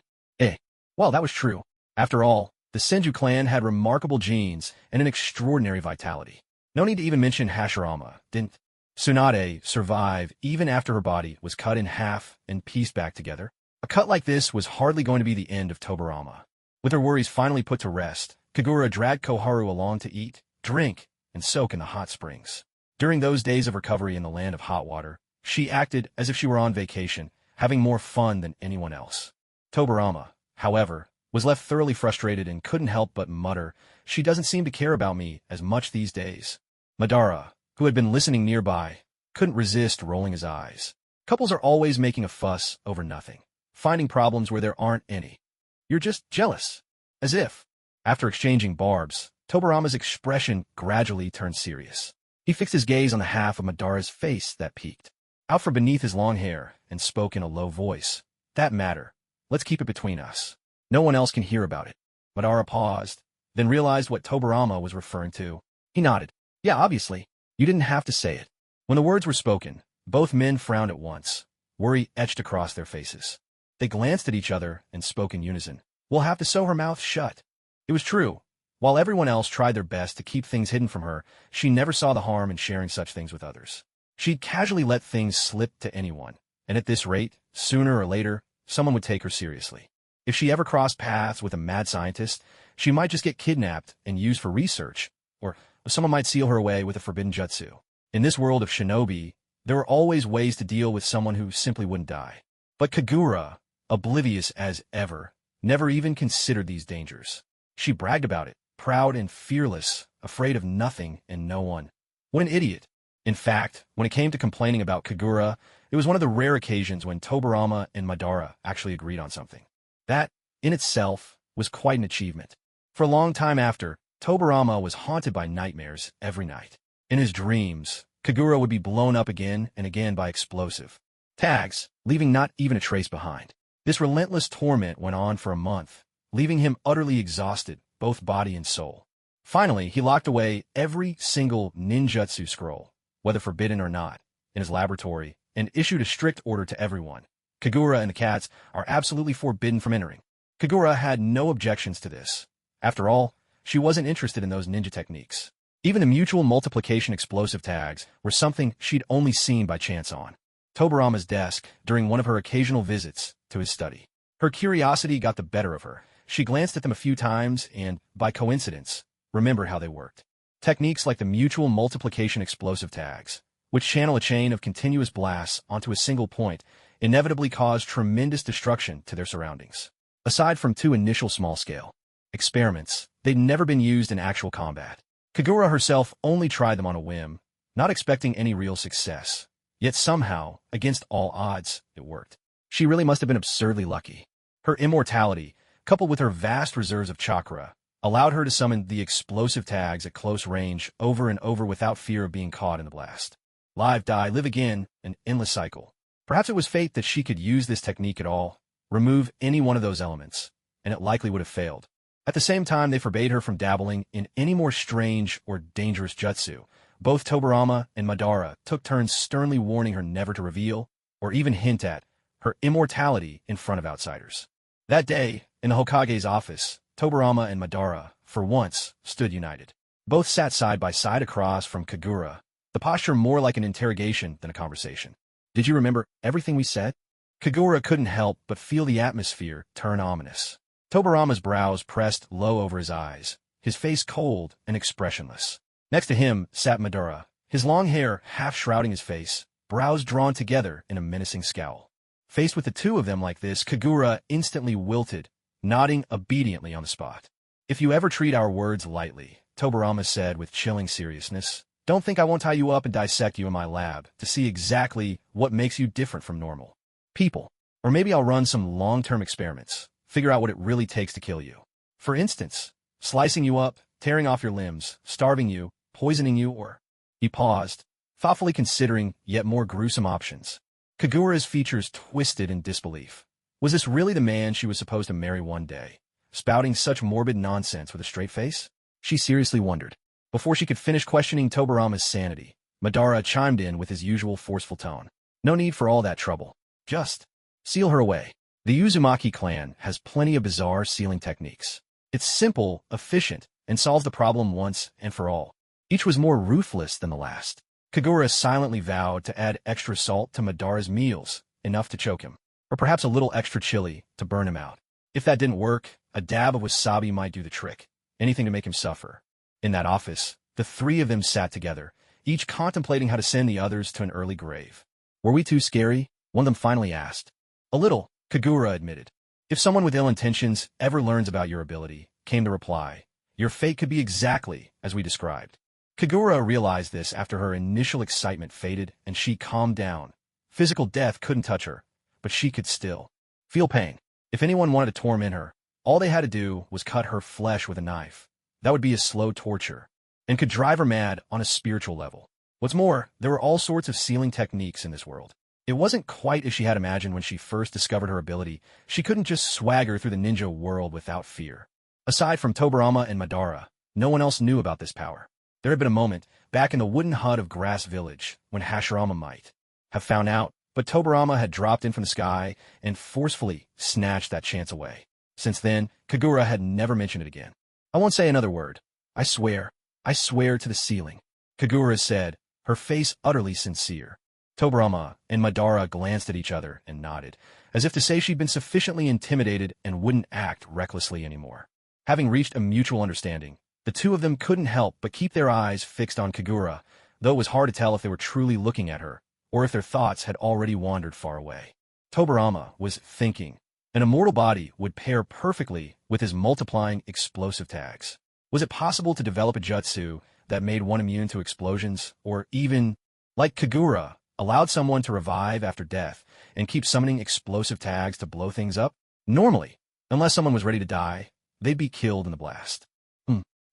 Well, that was true. After all, the Senju clan had remarkable genes and an extraordinary vitality. No need to even mention Hashirama, didn't Tsunade survive even after her body was cut in half and pieced back together? A cut like this was hardly going to be the end of Tobarama. With her worries finally put to rest, Kagura dragged Koharu along to eat, drink, and soak in the hot springs. During those days of recovery in the land of hot water, she acted as if she were on vacation, having more fun than anyone else. Tobarama, however, was left thoroughly frustrated and couldn't help but mutter, "She doesn't seem to care about me as much these days." Madara, who had been listening nearby, couldn't resist rolling his eyes. Couples are always making a fuss over nothing, finding problems where there aren't any. "You're just jealous." As if. After exchanging barbs, Tobarama's expression gradually turned serious. He fixed his gaze on the half of Madara's face that peeked out from beneath his long hair and spoke in a low voice. "That matter. Let's keep it between us. No one else can hear about it." Madara paused, then realized what Tobarama was referring to. He nodded. "Yeah, obviously. You didn't have to say it." When the words were spoken, both men frowned at once. Worry etched across their faces. They glanced at each other and spoke in unison. "We'll have to sew her mouth shut." It was true. While everyone else tried their best to keep things hidden from her, she never saw the harm in sharing such things with others. She'd casually let things slip to anyone, and at this rate, sooner or later, someone would take her seriously. If she ever crossed paths with a mad scientist, she might just get kidnapped and used for research, or someone might seal her away with a forbidden jutsu. In this world of shinobi, there were always ways to deal with someone who simply wouldn't die. But Kagura, oblivious as ever, never even considered these dangers. She bragged about it, proud and fearless, afraid of nothing and no one. What an idiot. In fact, when it came to complaining about Kagura, it was one of the rare occasions when Tobarama and Madara actually agreed on something. That, in itself, was quite an achievement. For a long time after, Tobarama was haunted by nightmares every night. In his dreams, Kagura would be blown up again and again by explosive tags, leaving not even a trace behind. This relentless torment went on for a month, leaving him utterly exhausted, both body and soul. Finally, he locked away every single ninjutsu scroll, whether forbidden or not, in his laboratory, and issued a strict order to everyone. Kagura and the cats are absolutely forbidden from entering. Kagura had no objections to this. After all, she wasn't interested in those ninja techniques. Even the mutual multiplication explosive tags were something she'd only seen by chance on Tobarama's desk during one of her occasional visits to his study. Her curiosity got the better of her. She glanced at them a few times and, by coincidence, remembered how they worked. Techniques like the mutual multiplication explosive tags, which channel a chain of continuous blasts onto a single point, inevitably cause tremendous destruction to their surroundings. Aside from two initial small-scale experiments, they'd never been used in actual combat. Kagura herself only tried them on a whim, not expecting any real success. Yet somehow, against all odds, it worked. She really must have been absurdly lucky. Her immortality, coupled with her vast reserves of chakra, allowed her to summon the explosive tags at close range over and over without fear of being caught in the blast. Live, die, live again, an endless cycle. Perhaps it was fate that she could use this technique at all, remove any one of those elements, and it likely would have failed. At the same time, they forbade her from dabbling in any more strange or dangerous jutsu. Both Tobarama and Madara took turns sternly warning her never to reveal, or even hint at, her immortality in front of outsiders. That day, in the Hokage's office, Tobarama and Madara, for once, stood united. Both sat side by side across from Kagura, the posture more like an interrogation than a conversation. "Did you remember everything we said?" Kagura couldn't help but feel the atmosphere turn ominous. Tobarama's brows pressed low over his eyes, his face cold and expressionless. Next to him sat Madara, his long hair half shrouding his face, brows drawn together in a menacing scowl. Faced with the two of them like this, Kagura instantly wilted, nodding obediently on the spot. "If you ever treat our words lightly," Tobarama said with chilling seriousness, "don't think I won't tie you up and dissect you in my lab to see exactly what makes you different from normal people. Or maybe I'll run some long-term experiments, figure out what it really takes to kill you. For instance, slicing you up, tearing off your limbs, starving you, poisoning you, or—" He paused, thoughtfully considering yet more gruesome options. Kagura's features twisted in disbelief. Was this really the man she was supposed to marry one day, spouting such morbid nonsense with a straight face? She seriously wondered. Before she could finish questioning Tobarama's sanity, Madara chimed in with his usual forceful tone. "No need for all that trouble. Just seal her away. The Uzumaki clan has plenty of bizarre sealing techniques. It's simple, efficient, and solves the problem once and for all." Each was more ruthless than the last. Kagura silently vowed to add extra salt to Madara's meals, enough to choke him, or perhaps a little extra chili to burn him out. If that didn't work, a dab of wasabi might do the trick, anything to make him suffer. In that office, the three of them sat together, each contemplating how to send the others to an early grave. "Were we too scary?" one of them finally asked. "A little," Kagura admitted. "If someone with ill intentions ever learns about your ability," came the reply, "your fate could be exactly as we described." Kagura realized this after her initial excitement faded and she calmed down. Physical death couldn't touch her, but she could still feel pain. If anyone wanted to torment her, all they had to do was cut her flesh with a knife. That would be a slow torture, and could drive her mad on a spiritual level. What's more, there were all sorts of sealing techniques in this world. It wasn't quite as she had imagined when she first discovered her ability. She couldn't just swagger through the ninja world without fear. Aside from Tobarama and Madara, no one else knew about this power. There had been a moment, back in the wooden hut of Grass Village, when Hashirama might have found out, but Tobarama had dropped in from the sky and forcefully snatched that chance away. Since then, Kagura had never mentioned it again. "I won't say another word. I swear to the ceiling," Kagura said, her face utterly sincere. Tobarama and Madara glanced at each other and nodded, as if to say she'd been sufficiently intimidated and wouldn't act recklessly anymore. Having reached a mutual understanding, the two of them couldn't help but keep their eyes fixed on Kagura, though it was hard to tell if they were truly looking at her, or if their thoughts had already wandered far away. Tobarama was thinking. An immortal body would pair perfectly with his multiplying explosive tags. Was it possible to develop a jutsu that made one immune to explosions, or even, like Kagura, allowed someone to revive after death and keep summoning explosive tags to blow things up? Normally, unless someone was ready to die, they'd be killed in the blast.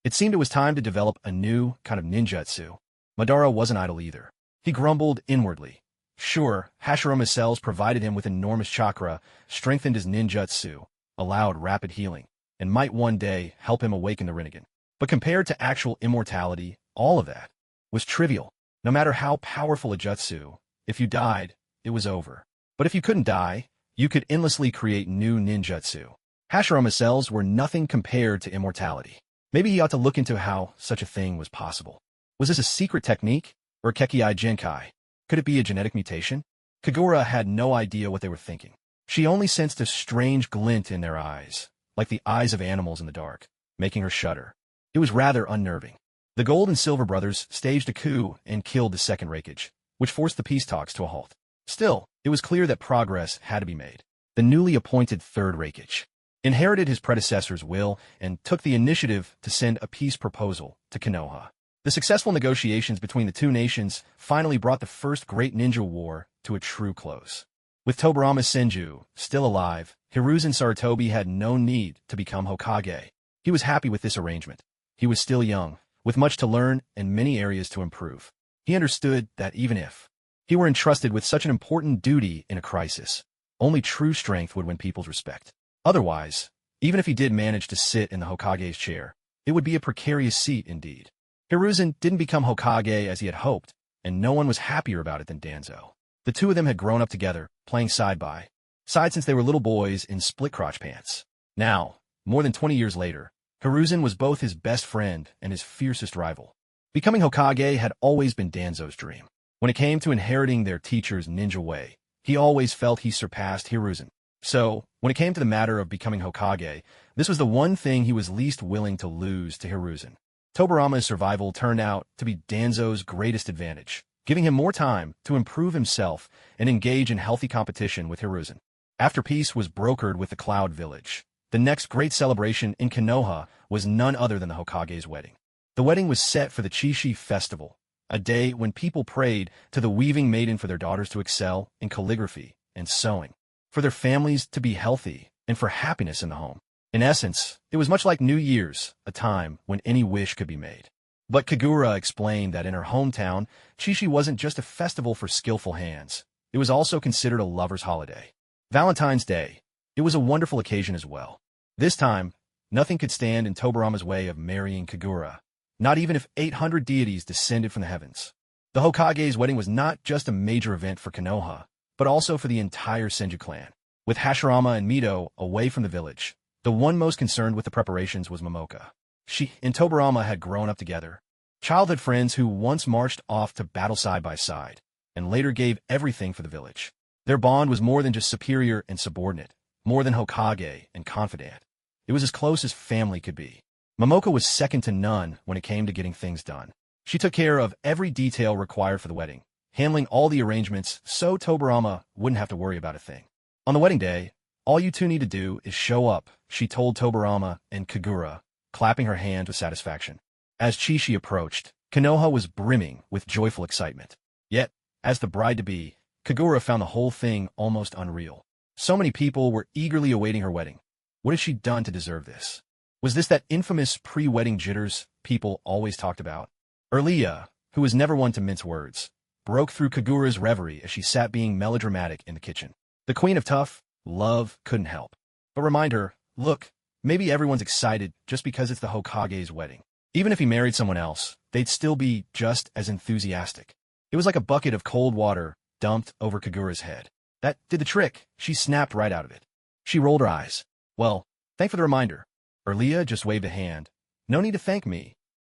It seemed it was time to develop a new kind of ninjutsu. Madara wasn't idle either. He grumbled inwardly. Sure, Hashirama's cells provided him with enormous chakra, strengthened his ninjutsu, allowed rapid healing, and might one day help him awaken the Rinnegan. But compared to actual immortality, all of that was trivial. No matter how powerful a jutsu, if you died, it was over. But if you couldn't die, you could endlessly create new ninjutsu. Hashirama's cells were nothing compared to immortality. Maybe he ought to look into how such a thing was possible. Was this a secret technique, or Kekkei Genkai? Could it be a genetic mutation? Kagura had no idea what they were thinking. She only sensed a strange glint in their eyes, like the eyes of animals in the dark, making her shudder. It was rather unnerving. The Gold and Silver brothers staged a coup and killed the second Raikage, which forced the peace talks to a halt. Still, it was clear that progress had to be made. The newly appointed third Raikage inherited his predecessor's will and took the initiative to send a peace proposal to Konoha. The successful negotiations between the two nations finally brought the first great ninja war to a true close. With Tobarama Senju still alive, Hiruzen Sarutobi had no need to become Hokage. He was happy with this arrangement. He was still young, with much to learn and many areas to improve. He understood that even if he were entrusted with such an important duty in a crisis, only true strength would win people's respect. Otherwise, even if he did manage to sit in the Hokage's chair, it would be a precarious seat indeed. Hiruzen didn't become Hokage as he had hoped, and no one was happier about it than Danzo. The two of them had grown up together, playing side by side since they were little boys in split-crotch pants. Now, more than 20 years later, Hiruzen was both his best friend and his fiercest rival. Becoming Hokage had always been Danzo's dream. When it came to inheriting their teacher's ninja way, He always felt he surpassed Hiruzen. So, when it came to the matter of becoming Hokage, this was the one thing he was least willing to lose to Hiruzen. Tobarama's survival turned out to be Danzo's greatest advantage, giving him more time to improve himself and engage in healthy competition with Hiruzen. After peace was brokered with the Cloud Village, the next great celebration in Konoha was none other than the Hokage's wedding. The wedding was set for the Chishi Festival, a day when people prayed to the weaving maiden for their daughters to excel in calligraphy and sewing, for their families to be healthy, and for happiness in the home. In essence, it was much like New Year's, a time when any wish could be made. But Kagura explained that in her hometown, Chishi wasn't just a festival for skillful hands. It was also considered a lover's holiday. Valentine's Day. It was a wonderful occasion as well. This time, nothing could stand in Tobarama's way of marrying Kagura, not even if 800 deities descended from the heavens. The Hokage's wedding was not just a major event for Konoha, but also for the entire Senju clan. With Hashirama and Mito away from the village, the one most concerned with the preparations was Momoka. She and Tobarama had grown up together, childhood friends who once marched off to battle side by side, and later gave everything for the village. Their bond was more than just superior and subordinate, more than Hokage and confidant. It was as close as family could be. Momoka was second to none when it came to getting things done. She took care of every detail required for the wedding, handling all the arrangements so Tobarama wouldn't have to worry about a thing. On the wedding day, all you two need to do is show up, she told Tobarama and Kagura, clapping her hands with satisfaction. As Chishi approached, Konoha was brimming with joyful excitement. Yet, as the bride-to-be, Kagura found the whole thing almost unreal. So many people were eagerly awaiting her wedding. What had she done to deserve this? Was this that infamous pre-wedding jitters people always talked about? Erlia, who was never one to mince words, broke through Kagura's reverie as she sat being melodramatic in the kitchen. The queen of tough love couldn't help but remind her, look, maybe everyone's excited just because it's the Hokage's wedding. Even if he married someone else, they'd still be just as enthusiastic. It was like a bucket of cold water dumped over Kagura's head. That did the trick. She snapped right out of it. She rolled her eyes. Well, thanks for the reminder. Erlia just waved a hand. No need to thank me.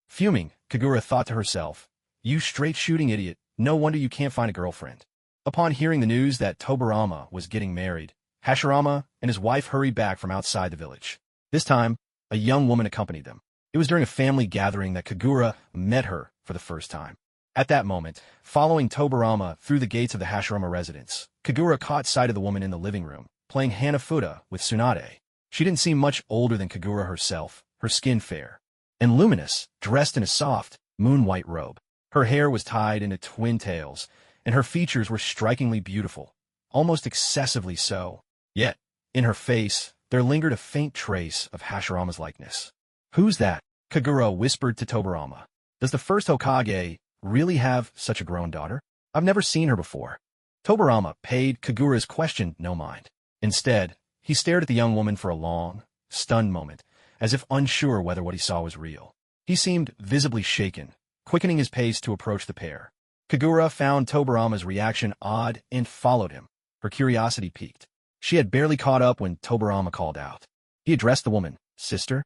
Fuming, Kagura thought to herself, you straight-shooting idiot, no wonder you can't find a girlfriend. Upon hearing the news that Tobarama was getting married, Hashirama and his wife hurried back from outside the village. This time, a young woman accompanied them. It was during a family gathering that Kagura met her for the first time. At that moment, following Tobarama through the gates of the Hashirama residence, Kagura caught sight of the woman in the living room, playing Hanafuda with Tsunade. She didn't seem much older than Kagura herself, her skin fair and luminous, dressed in a soft, moon-white robe. Her hair was tied into twin tails, and her features were strikingly beautiful, almost excessively so. Yet, in her face, there lingered a faint trace of Hashirama's likeness. Who's that? Kagura whispered to Tobarama. Does the first Hokage really have such a grown daughter? I've never seen her before. Tobarama paid Kagura's question no mind. Instead, he stared at the young woman for a long, stunned moment, as if unsure whether what he saw was real. He seemed visibly shaken, quickening his pace to approach the pair. Kagura found Tobarama's reaction odd and followed him. Her curiosity piqued. She had barely caught up when Tobarama called out. He addressed the woman, sister.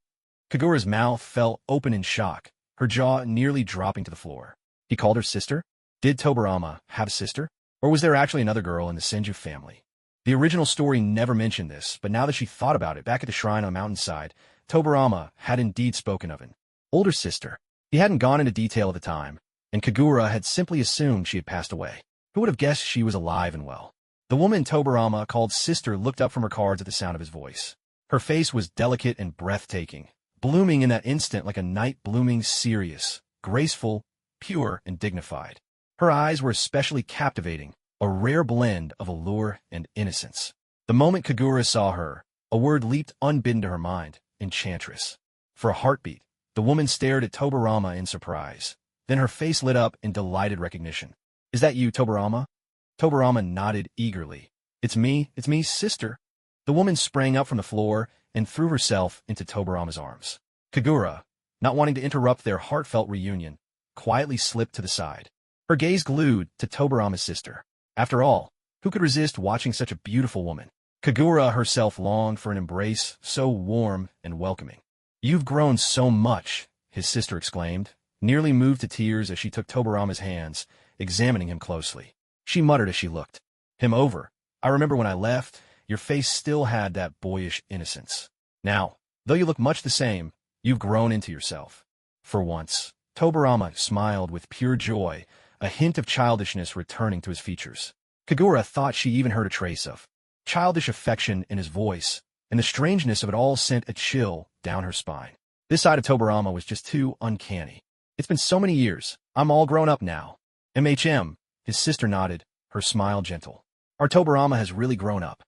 Kagura's mouth fell open in shock, her jaw nearly dropping to the floor. He called her sister? Did Tobarama have a sister? Or was there actually another girl in the Senju family? The original story never mentioned this, but now that she thought about it back at the shrine on the mountainside, Tobarama had indeed spoken of an older sister. He hadn't gone into detail at the time, and Kagura had simply assumed she had passed away. Who would have guessed she was alive and well? The woman Tobarama called sister looked up from her cards at the sound of his voice. Her face was delicate and breathtaking, blooming in that instant like a night blooming serious, graceful, pure, and dignified. Her eyes were especially captivating, a rare blend of allure and innocence. The moment Kagura saw her, a word leaped unbidden to her mind, enchantress. For a heartbeat, the woman stared at Tobarama in surprise. Then her face lit up in delighted recognition. Is that you, Tobarama? Tobarama nodded eagerly. It's me, sister. The woman sprang up from the floor and threw herself into Tobarama's arms. Kagura, not wanting to interrupt their heartfelt reunion, quietly slipped to the side. Her gaze glued to Tobarama's sister. After all, who could resist watching such a beautiful woman? Kagura herself longed for an embrace so warm and welcoming. You've grown so much, his sister exclaimed, nearly moved to tears as she took Tobarama's hands, examining him closely. She muttered as she looked. him over. I remember when I left, your face still had that boyish innocence. Now, though you look much the same, you've grown into yourself. For once, Tobarama smiled with pure joy, a hint of childishness returning to his features. Kagura thought she even heard a trace of childish affection in his voice, and the strangeness of it all sent a chill down her spine. This side of Tobarama was just too uncanny. It's been so many years. I'm all grown up now. MHM, his sister nodded, her smile gentle. Our Tobarama has really grown up.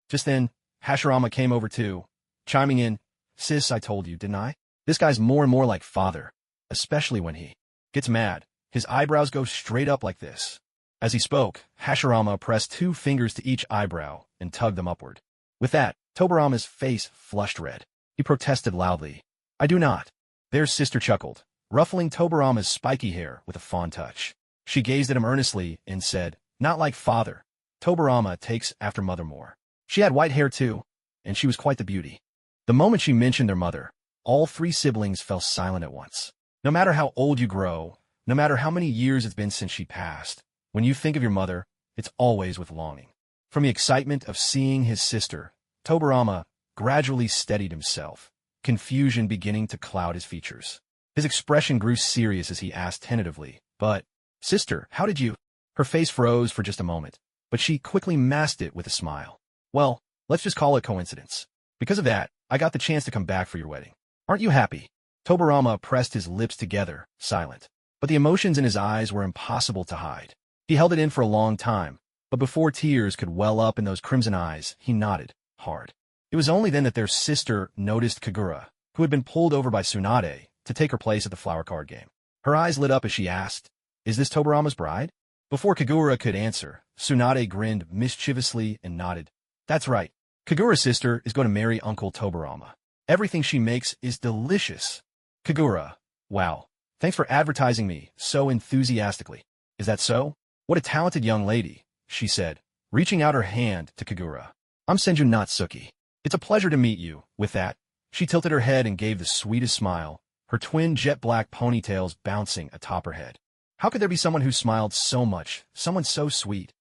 Just then, Hashirama came over too, chiming in, Sis, I told you, didn't I? This guy's more and more like father, especially when he gets mad. His eyebrows go straight up like this. As he spoke, Hashirama pressed 2 fingers to each eyebrow and tugged them upward. With that, Tobarama's face flushed red. He protested loudly. I do not. Their sister chuckled, ruffling Tobarama's spiky hair with a fond touch. She gazed at him earnestly and said, Not like father. Tobarama takes after mother more. She had white hair too, and she was quite the beauty. The moment she mentioned their mother, all 3 siblings fell silent at once. No matter how old you grow, no matter how many years it's been since she passed, when you think of your mother, it's always with longing. From the excitement of seeing his sister, Tobarama gradually steadied himself, confusion beginning to cloud his features. His expression grew serious as he asked tentatively, But, sister, how did you? Her face froze for just a moment, but she quickly masked it with a smile. Well, let's just call it coincidence. Because of that, I got the chance to come back for your wedding. Aren't you happy? Tobarama pressed his lips together, silent. But the emotions in his eyes were impossible to hide. He held it in for a long time, but before tears could well up in those crimson eyes, he nodded, hard. It was only then that their sister noticed Kagura, who had been pulled over by Tsunade to take her place at the flower card game. Her eyes lit up as she asked, Is this Tobarama's bride? Before Kagura could answer, Tsunade grinned mischievously and nodded. That's right. Kagura's sister is going to marry Uncle Tobarama. Everything she makes is delicious. Kagura, wow. Thanks for advertising me so enthusiastically. Is that so? What a talented young lady, she said, reaching out her hand to Kagura. I'm Senju Natsuki. It's a pleasure to meet you. With that, she tilted her head and gave the sweetest smile, her twin jet-black ponytails bouncing atop her head. How could there be someone who smiled so much, someone so sweet?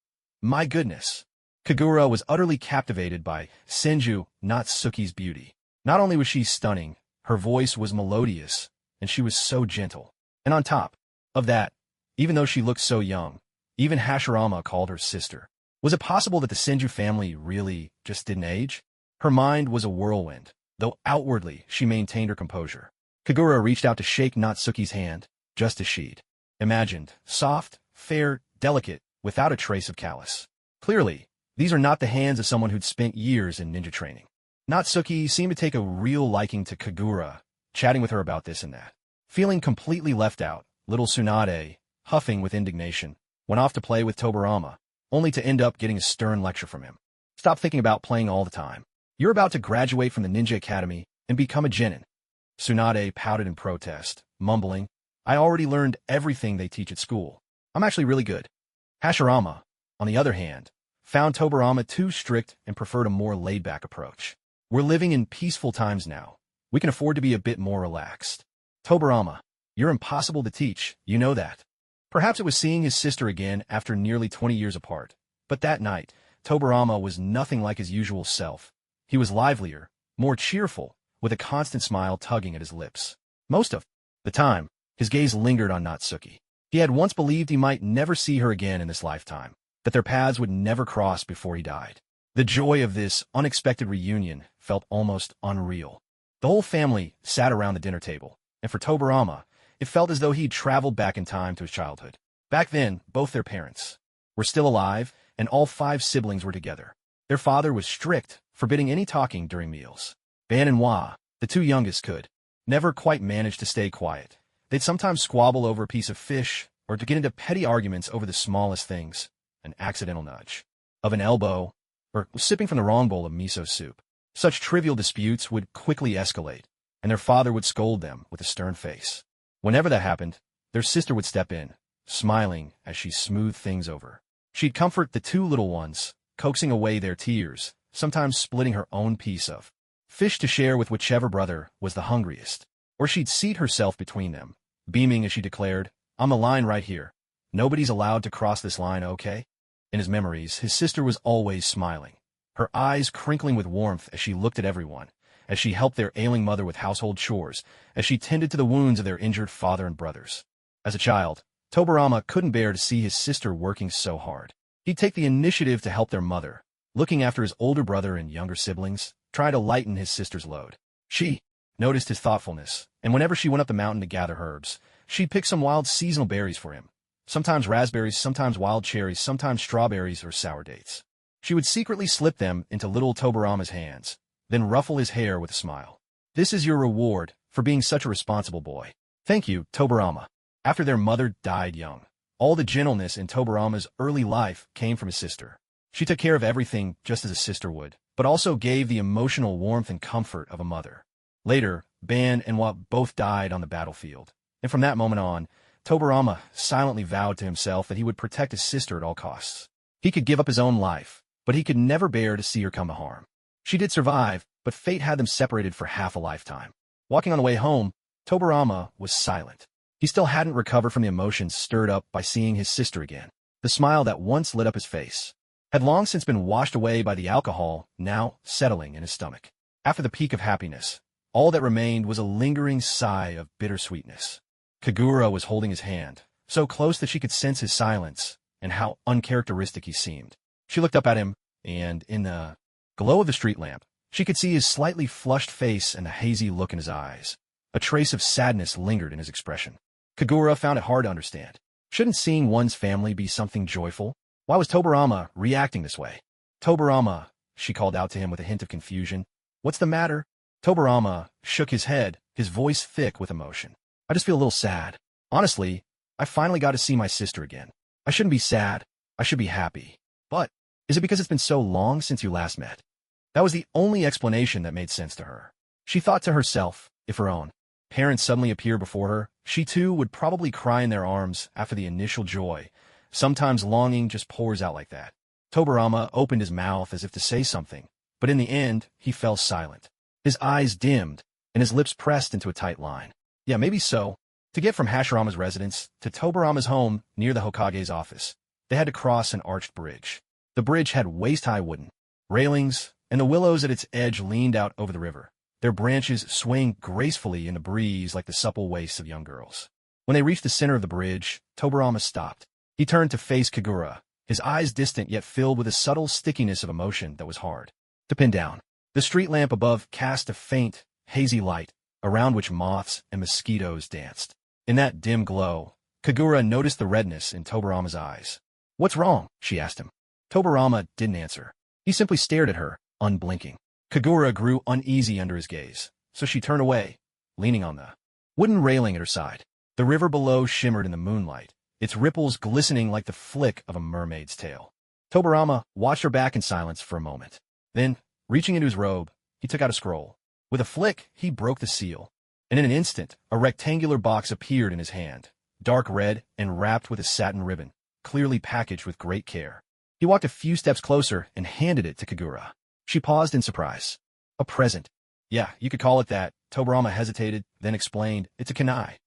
My goodness. Kagura was utterly captivated by Senju Natsuki's beauty. Not only was she stunning, her voice was melodious, and she was so gentle. And on top of that, even though she looked so young, even Hashirama called her sister. Was it possible that the Senju family really just didn't age? Her mind was a whirlwind, though outwardly she maintained her composure. Kagura reached out to shake Natsuki's hand, just as she'd imagined, soft, fair, delicate, without a trace of callous. Clearly, these are not the hands of someone who'd spent years in ninja training. Natsuki seemed to take a real liking to Kagura, chatting with her about this and that. Feeling completely left out, little Tsunade, huffing with indignation, went off to play with Tobarama, only to end up getting a stern lecture from him. Stop thinking about playing all the time. You're about to graduate from the Ninja Academy and become a genin. Tsunade pouted in protest, mumbling, I already learned everything they teach at school. I'm actually really good. Hashirama, on the other hand, found Tobarama too strict and preferred a more laid-back approach. We're living in peaceful times now. We can afford to be a bit more relaxed. Tobarama, you're impossible to teach, you know that. Perhaps it was seeing his sister again after nearly 20 years apart. But that night, Tobarama was nothing like his usual self. He was livelier, more cheerful, with a constant smile tugging at his lips. Most of the time, his gaze lingered on Natsuki. He had once believed he might never see her again in this lifetime, that their paths would never cross before he died. The joy of this unexpected reunion felt almost unreal. The whole family sat around the dinner table, and for Tobarama, it felt as though he'd traveled back in time to his childhood. Back then, both their parents were still alive, and all 5 siblings were together. Their father was strict, forbidding any talking during meals. Ban and Hwa, the 2 youngest, could never quite manage to stay quiet. They'd sometimes squabble over a piece of fish, or to get into petty arguments over the smallest things, an accidental nudge of an elbow, or sipping from the wrong bowl of miso soup. Such trivial disputes would quickly escalate, and their father would scold them with a stern face. Whenever that happened, their sister would step in, smiling as she smoothed things over. She'd comfort the 2 little ones, coaxing away their tears, sometimes splitting her own piece of fish to share with whichever brother was the hungriest. Or she'd seat herself between them, beaming as she declared, I'm the line right here. Nobody's allowed to cross this line, okay? In his memories, his sister was always smiling, her eyes crinkling with warmth as she looked at everyone, as she helped their ailing mother with household chores, as she tended to the wounds of their injured father and brothers. As a child, Tobarama couldn't bear to see his sister working so hard. He'd take the initiative to help their mother, looking after his older brother and younger siblings, try to lighten his sister's load. She noticed his thoughtfulness, and whenever she went up the mountain to gather herbs, she'd pick some wild seasonal berries for him. Sometimes raspberries, sometimes wild cherries, sometimes strawberries or sour dates. She would secretly slip them into little Tobarama's hands, then ruffle his hair with a smile. "This is your reward for being such a responsible boy. Thank you, Tobarama." After their mother died young, all the gentleness in Tobarama's early life came from his sister. She took care of everything just as a sister would, but also gave the emotional warmth and comfort of a mother. Later, Ban and Wat both died on the battlefield, and from that moment on, Tobarama silently vowed to himself that he would protect his sister at all costs. He could give up his own life, but he could never bear to see her come to harm. She did survive, but fate had them separated for half a lifetime. Walking on the way home, Tobarama was silent. He still hadn't recovered from the emotions stirred up by seeing his sister again. The smile that once lit up his face had long since been washed away by the alcohol now settling in his stomach. After the peak of happiness, all that remained was a lingering sigh of bittersweetness. Kagura was holding his hand, so close that she could sense his silence and how uncharacteristic he seemed. She looked up at him, and in the glow of the street lamp, she could see his slightly flushed face and the hazy look in his eyes. A trace of sadness lingered in his expression. Kagura found it hard to understand. Shouldn't seeing one's family be something joyful? Why was Tobarama reacting this way? "Tobarama," she called out to him with a hint of confusion. "What's the matter?" Tobarama shook his head, his voice thick with emotion. "I just feel a little sad. Honestly, I finally got to see my sister again. I shouldn't be sad. I should be happy. But is it because it's been so long since you last met?" That was the only explanation that made sense to her. She thought to herself, if her own parents suddenly appeared before her, she too would probably cry in their arms after the initial joy. Sometimes longing just pours out like that. Tobarama opened his mouth as if to say something, but in the end, he fell silent. His eyes dimmed, and his lips pressed into a tight line. Yeah, maybe so. To get from Hashirama's residence to Tobarama's home near the Hokage's office, they had to cross an arched bridge. The bridge had waist-high wooden railings, and the willows at its edge leaned out over the river, their branches swaying gracefully in the breeze like the supple waists of young girls. When they reached the center of the bridge, Tobarama stopped. He turned to face Kagura, his eyes distant yet filled with a subtle stickiness of emotion that was hard to pin down. The street lamp above cast a faint, hazy light, around which moths and mosquitoes danced. In that dim glow, Kagura noticed the redness in Tobarama's eyes. "What's wrong?" she asked him. Tobarama didn't answer. He simply stared at her, unblinking. Kagura grew uneasy under his gaze, so she turned away, leaning on the wooden railing at her side. The river below shimmered in the moonlight, its ripples glistening like the flick of a mermaid's tail. Tobarama watched her back in silence for a moment. Then, reaching into his robe, he took out a scroll. With a flick, he broke the seal, and in an instant, a rectangular box appeared in his hand, dark red and wrapped with a satin ribbon, clearly packaged with great care. He walked a few steps closer and handed it to Kagura. She paused in surprise. "A present." "Yeah, you could call it that." Tobarama hesitated, then explained, "It's a kunai."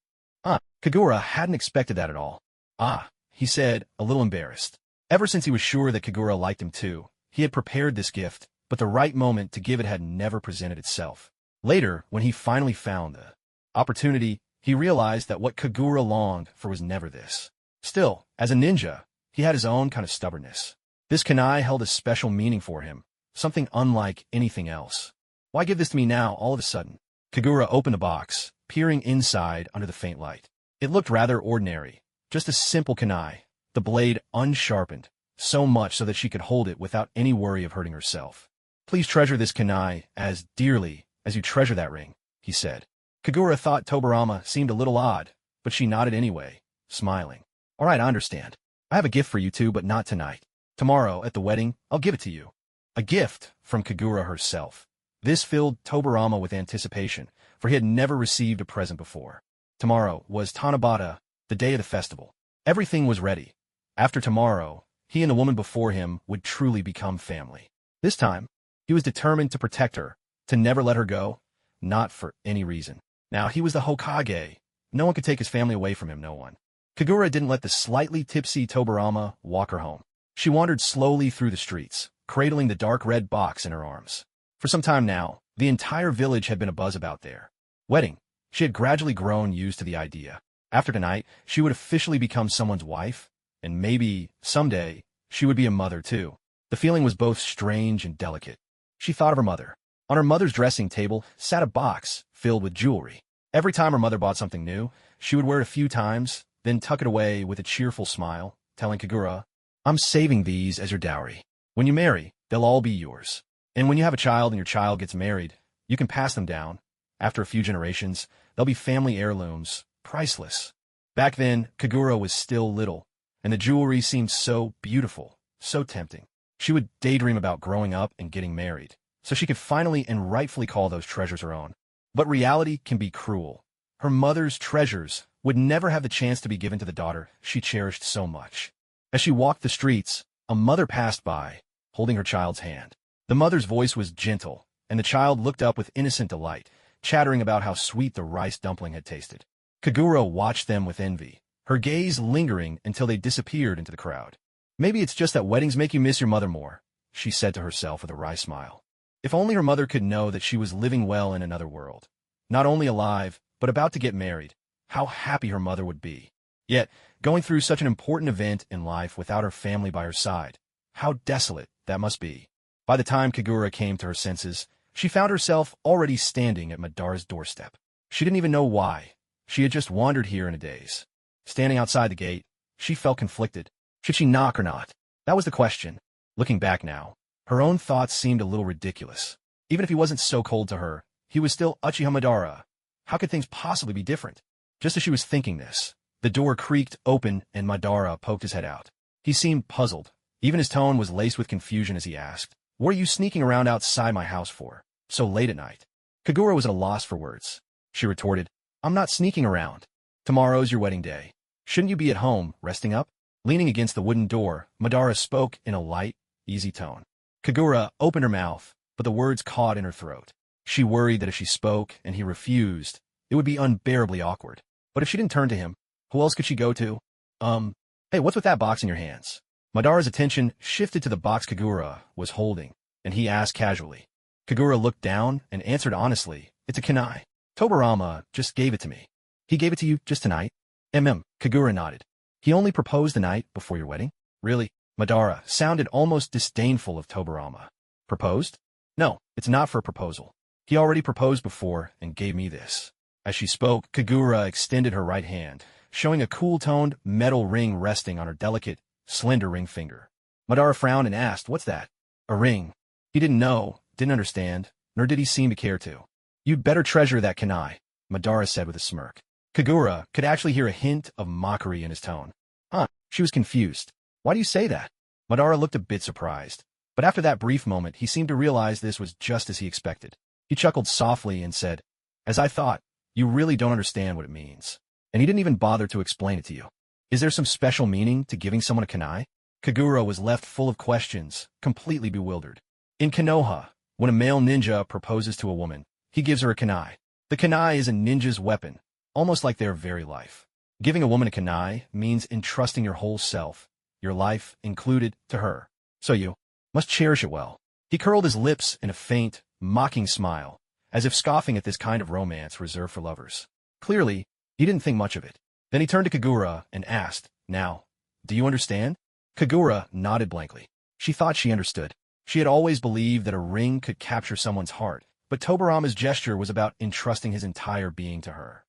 Kagura hadn't expected that at all. "Ah," he said, a little embarrassed. Ever since he was sure that Kagura liked him too, he had prepared this gift, but the right moment to give it had never presented itself. Later, when he finally found the opportunity, he realized that what Kagura longed for was never this. Still, as a ninja, he had his own kind of stubbornness. This kunai held a special meaning for him, something unlike anything else. "Why give this to me now, all of a sudden?" Kagura opened the box, peering inside under the faint light. It looked rather ordinary, just a simple kunai, the blade unsharpened, so much so that she could hold it without any worry of hurting herself. "Please treasure this kunai as dearly as you treasure that ring," he said. Kagura thought Tobarama seemed a little odd, but she nodded anyway, smiling. "All right, I understand. I have a gift for you too, but not tonight. Tomorrow, at the wedding, I'll give it to you." A gift from Kagura herself. This filled Tobarama with anticipation, for he had never received a present before. Tomorrow was Tanabata, the day of the festival. Everything was ready. After tomorrow, he and the woman before him would truly become family. This time, he was determined to protect her, to never let her go, not for any reason. Now he was the Hokage. No one could take his family away from him, no one. Kagura didn't let the slightly tipsy Tobarama walk her home. She wandered slowly through the streets, cradling the dark red box in her arms. For some time now, the entire village had been abuzz about their wedding. She had gradually grown used to the idea. After tonight, she would officially become someone's wife, and maybe, someday, she would be a mother too. The feeling was both strange and delicate. She thought of her mother. On her mother's dressing table sat a box filled with jewelry. Every time her mother bought something new, she would wear it a few times, then tuck it away with a cheerful smile, telling Kagura, "I'm saving these as your dowry. When you marry, they'll all be yours. And when you have a child and your child gets married, you can pass them down. After a few generations, they'll be family heirlooms, priceless." Back then, Kagura was still little, and the jewelry seemed so beautiful, so tempting. She would daydream about growing up and getting married, so she could finally and rightfully call those treasures her own. But reality can be cruel. Her mother's treasures would never have the chance to be given to the daughter she cherished so much. As she walked the streets, a mother passed by, holding her child's hand. The mother's voice was gentle, and the child looked up with innocent delight, chattering about how sweet the rice dumpling had tasted. Kagura watched them with envy, her gaze lingering until they disappeared into the crowd. "Maybe it's just that weddings make you miss your mother more," she said to herself with a wry smile. If only her mother could know that she was living well in another world. Not only alive, but about to get married. How happy her mother would be. Yet, going through such an important event in life without her family by her side. How desolate that must be. By the time Kagura came to her senses, she found herself already standing at Madara's doorstep. She didn't even know why. She had just wandered here in a daze. Standing outside the gate, she felt conflicted. Should she knock or not? That was the question. Looking back now, her own thoughts seemed a little ridiculous. Even if he wasn't so cold to her, he was still Uchiha Madara. How could things possibly be different? Just as she was thinking this, the door creaked open and Madara poked his head out. He seemed puzzled. Even his tone was laced with confusion as he asked, "What are you sneaking around outside my house for, so late at night?" Kagura was at a loss for words. She retorted, "I'm not sneaking around. Tomorrow's your wedding day. Shouldn't you be at home, resting up?" Leaning against the wooden door, Madara spoke in a light, easy tone. Kagura opened her mouth, but the words caught in her throat. She worried that if she spoke and he refused, it would be unbearably awkward. But if she didn't turn to him, who else could she go to? Hey, what's with that box in your hands? Madara's attention shifted to the box Kagura was holding, and he asked casually. Kagura looked down and answered honestly, "It's a kunai. Tobarama just gave it to me." "He gave it to you just tonight?" Kagura nodded. "He only proposed the night before your wedding?" "Really?" Madara sounded almost disdainful of Tobarama. "Proposed? No, it's not for a proposal. He already proposed before and gave me this." As she spoke, Kagura extended her right hand, showing a cool-toned metal ring resting on her delicate, slender ring finger. Madara frowned and asked, "What's that?" "A ring." He didn't know, didn't understand, nor did he seem to care to. "You'd better treasure that kunai," Madara said with a smirk. Kagura could actually hear a hint of mockery in his tone. "Huh?" She was confused. "Why do you say that?" Madara looked a bit surprised, but after that brief moment he seemed to realize this was just as he expected. He chuckled softly and said, "As I thought, you really don't understand what it means." And he didn't even bother to explain it to you. "Is there some special meaning to giving someone a kunai?" Kagura was left full of questions, completely bewildered. In Konoha, when a male ninja proposes to a woman, he gives her a kunai. The kunai is a ninja's weapon, almost like their very life. Giving a woman a kunai means entrusting your whole self, your life included, to her. So you must cherish it well. He curled his lips in a faint, mocking smile, as if scoffing at this kind of romance reserved for lovers. Clearly, he didn't think much of it. Then he turned to Kagura and asked, "Now, do you understand?" Kagura nodded blankly. She thought she understood. She had always believed that a ring could capture someone's heart, but Tobarama's gesture was about entrusting his entire being to her.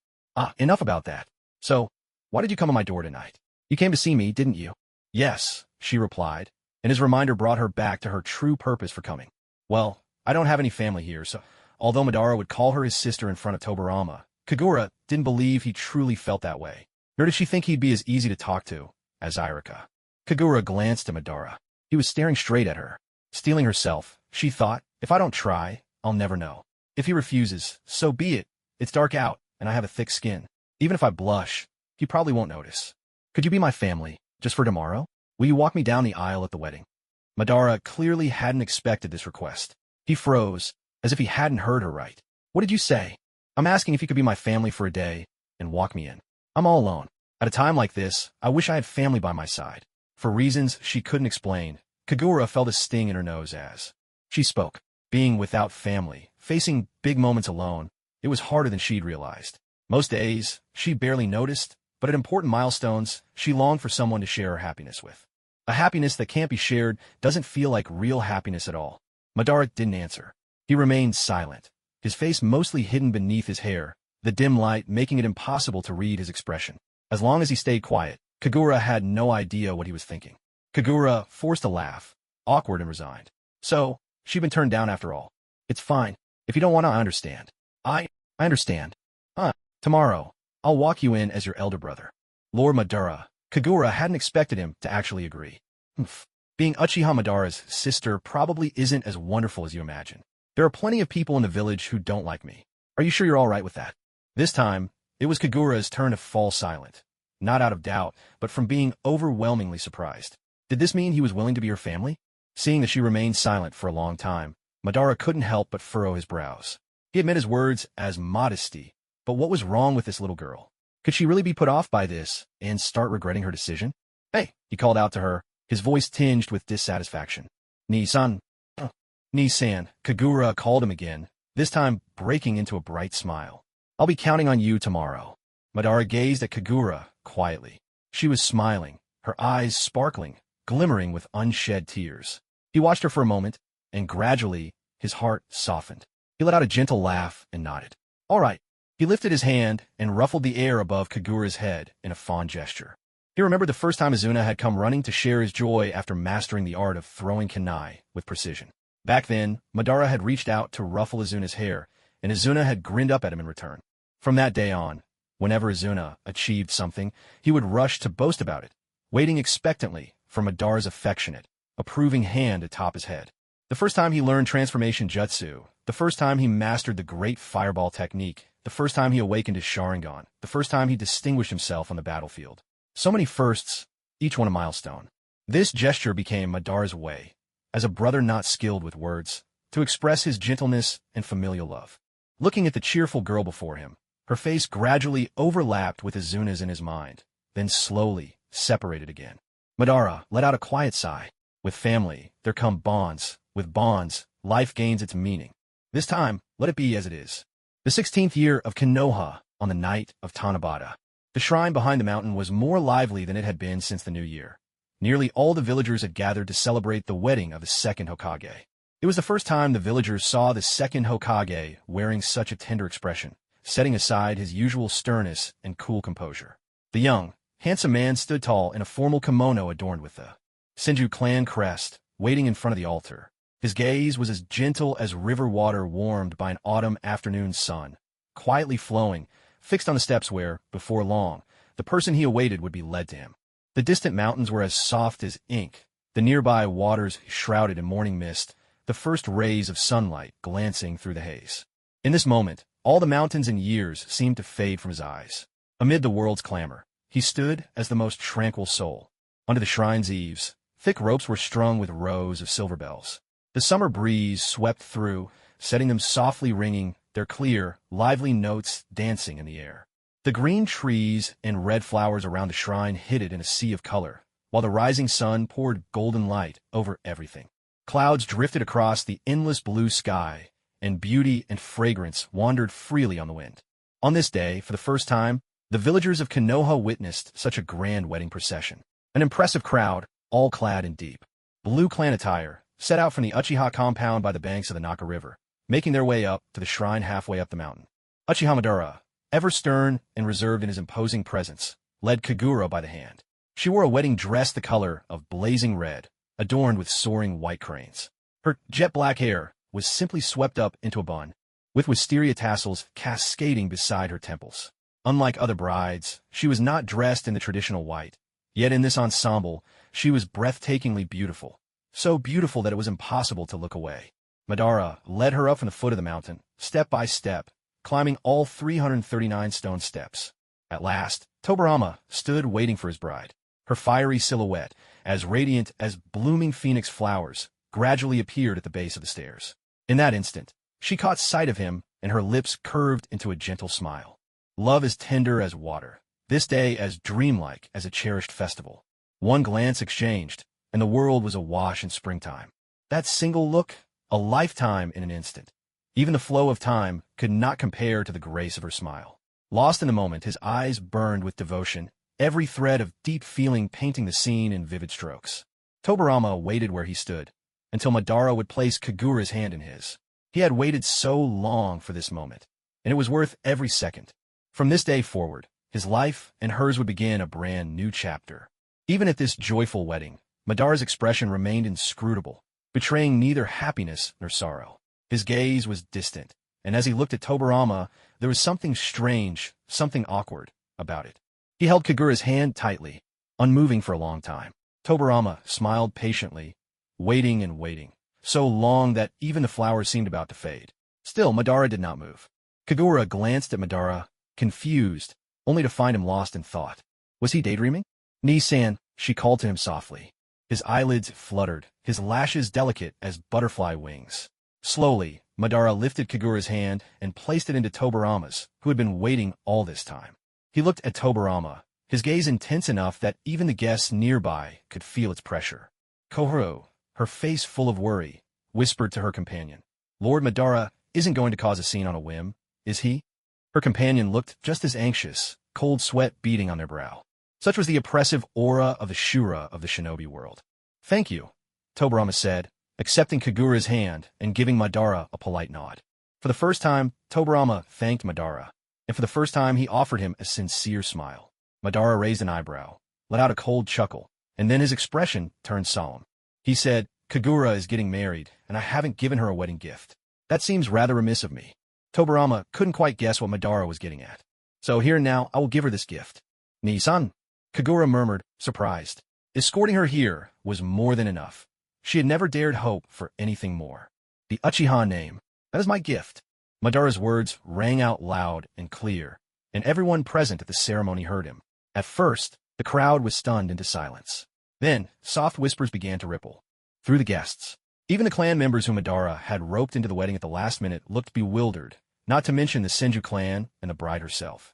Enough about that. So, why did you come on my door tonight? You came to see me, didn't you?" "Yes," she replied, and his reminder brought her back to her true purpose for coming. "Well, I don't have any family here, so..." Although Madara would call her his sister in front of Tobarama, Kagura didn't believe he truly felt that way, nor did she think he'd be as easy to talk to as Irika. Kagura glanced at Madara. He was staring straight at her. Steeling herself, she thought, "If I don't try, I'll never know. If he refuses, so be it. It's dark out, and I have a thick skin. Even if I blush, he probably won't notice. Could you be my family, just for tomorrow? Will you walk me down the aisle at the wedding?" Madara clearly hadn't expected this request. He froze, as if he hadn't heard her right. "What did you say?" "I'm asking if you could be my family for a day and walk me in. I'm all alone. At a time like this, I wish I had family by my side." For reasons she couldn't explain, Kagura felt a sting in her nose as she spoke. Being without family, facing big moments alone, it was harder than she'd realized. Most days, she barely noticed, but at important milestones, she longed for someone to share her happiness with. A happiness that can't be shared doesn't feel like real happiness at all. Madara didn't answer. He remained silent, his face mostly hidden beneath his hair, the dim light making it impossible to read his expression. As long as he stayed quiet, Kagura had no idea what he was thinking. Kagura forced a laugh, awkward and resigned. So, she'd been turned down after all. It's fine. If you don't want to, I understand. I understand. Tomorrow, I'll walk you in as your elder brother. Lord Madara. Kagura hadn't expected him to actually agree. Being Uchiha Madara's sister probably isn't as wonderful as you imagine. There are plenty of people in the village who don't like me. Are you sure you're all right with that? This time, it was Kagura's turn to fall silent. Not out of doubt, but from being overwhelmingly surprised. Did this mean he was willing to be her family? Seeing that she remained silent for a long time, Madara couldn't help but furrow his brows. He admitted his words as modesty, but what was wrong with this little girl? Could she really be put off by this and start regretting her decision? Hey, he called out to her, his voice tinged with dissatisfaction. Ni-san. Ni-san, Kagura called him again, this time breaking into a bright smile. I'll be counting on you tomorrow. Madara gazed at Kagura quietly. She was smiling, her eyes sparkling, glimmering with unshed tears. He watched her for a moment, and gradually, his heart softened. He let out a gentle laugh and nodded. All right. He lifted his hand and ruffled the air above Kagura's head in a fond gesture. He remembered the first time Izuna had come running to share his joy after mastering the art of throwing kunai with precision. Back then, Madara had reached out to ruffle Izuna's hair, and Izuna had grinned up at him in return. From that day on, whenever Izuna achieved something, he would rush to boast about it, waiting expectantly for Madara's affectionate, approving hand atop his head. The first time he learned transformation jutsu, the first time he mastered the great fireball technique, the first time he awakened his Sharingan, the first time he distinguished himself on the battlefield. So many firsts, each one a milestone. This gesture became Madara's way, as a brother not skilled with words, to express his gentleness and familial love. Looking at the cheerful girl before him, her face gradually overlapped with Izuna's in his mind, then slowly separated again. Madara let out a quiet sigh. With family, there come bonds. With bonds, life gains its meaning. This time, let it be as it is. The 16th year of Konoha, on the night of Tanabata. The shrine behind the mountain was more lively than it had been since the new year. Nearly all the villagers had gathered to celebrate the wedding of the second Hokage. It was the first time the villagers saw the second Hokage wearing such a tender expression, setting aside his usual sternness and cool composure. The young, handsome man stood tall in a formal kimono adorned with the Senju clan crest, waiting in front of the altar. His gaze was as gentle as river water warmed by an autumn afternoon sun, quietly flowing, fixed on the steps where, before long, the person he awaited would be led to him. The distant mountains were as soft as ink, the nearby waters shrouded in morning mist, the first rays of sunlight glancing through the haze. In this moment, all the mountains and years seemed to fade from his eyes. Amid the world's clamor, he stood as the most tranquil soul. Under the shrine's eaves, thick ropes were strung with rows of silver bells. The summer breeze swept through, setting them softly ringing, their clear, lively notes dancing in the air. The green trees and red flowers around the shrine hid it in a sea of color, while the rising sun poured golden light over everything. Clouds drifted across the endless blue sky, and beauty and fragrance wandered freely on the wind. On this day, for the first time, the villagers of Konoha witnessed such a grand wedding procession. An impressive crowd, all clad in deep blue clan attire, set out from the Uchiha compound by the banks of the Naka River, making their way up to the shrine halfway up the mountain. Uchiha Madara, ever stern and reserved in his imposing presence, led Kagura by the hand. She wore a wedding dress the color of blazing red, adorned with soaring white cranes. Her jet-black hair was simply swept up into a bun, with wisteria tassels cascading beside her temples. Unlike other brides, she was not dressed in the traditional white, yet in this ensemble, she was breathtakingly beautiful. So beautiful that it was impossible to look away. Madara led her up from the foot of the mountain, step by step, climbing all 339 stone steps. At last, Tobirama stood waiting for his bride. Her fiery silhouette, as radiant as blooming phoenix flowers, gradually appeared at the base of the stairs. In that instant, she caught sight of him, and her lips curved into a gentle smile. Love as tender as water, this day as dreamlike as a cherished festival. One glance exchanged, and the world was awash in springtime. That single look, a lifetime in an instant. Even the flow of time could not compare to the grace of her smile. Lost in the moment, his eyes burned with devotion, every thread of deep feeling painting the scene in vivid strokes. Tobarama waited where he stood, until Madara would place Kagura's hand in his. He had waited so long for this moment, and it was worth every second. From this day forward, his life and hers would begin a brand new chapter. Even at this joyful wedding, Madara's expression remained inscrutable, betraying neither happiness nor sorrow. His gaze was distant, and as he looked at Tobarama, there was something strange, something awkward, about it. He held Kagura's hand tightly, unmoving for a long time. Tobarama smiled patiently, waiting and waiting, so long that even the flowers seemed about to fade. Still, Madara did not move. Kagura glanced at Madara, confused, only to find him lost in thought. Was he daydreaming? "Ni-san," she called to him softly. His eyelids fluttered, his lashes delicate as butterfly wings. Slowly, Madara lifted Kagura's hand and placed it into Tobarama's, who had been waiting all this time. He looked at Tobarama, his gaze intense enough that even the guests nearby could feel its pressure. Kohoro, her face full of worry, whispered to her companion, "Lord Madara isn't going to cause a scene on a whim, is he?" Her companion looked just as anxious, cold sweat beading on their brow. Such was the oppressive aura of the Shura of the shinobi world. "Thank you," Tobarama said, accepting Kagura's hand and giving Madara a polite nod. For the first time, Tobarama thanked Madara, and for the first time he offered him a sincere smile. Madara raised an eyebrow, let out a cold chuckle, and then his expression turned solemn. He said, "Kagura is getting married, and I haven't given her a wedding gift. That seems rather remiss of me." Tobarama couldn't quite guess what Madara was getting at. "So here and now I will give her this gift." "Ni-san," Kagura murmured, surprised. Escorting her here was more than enough. She had never dared hope for anything more. "The Uchiha name, that is my gift." Madara's words rang out loud and clear, and everyone present at the ceremony heard him. At first, the crowd was stunned into silence. Then, soft whispers began to ripple through the guests. Even the clan members whom Madara had roped into the wedding at the last minute looked bewildered, not to mention the Senju clan and the bride herself.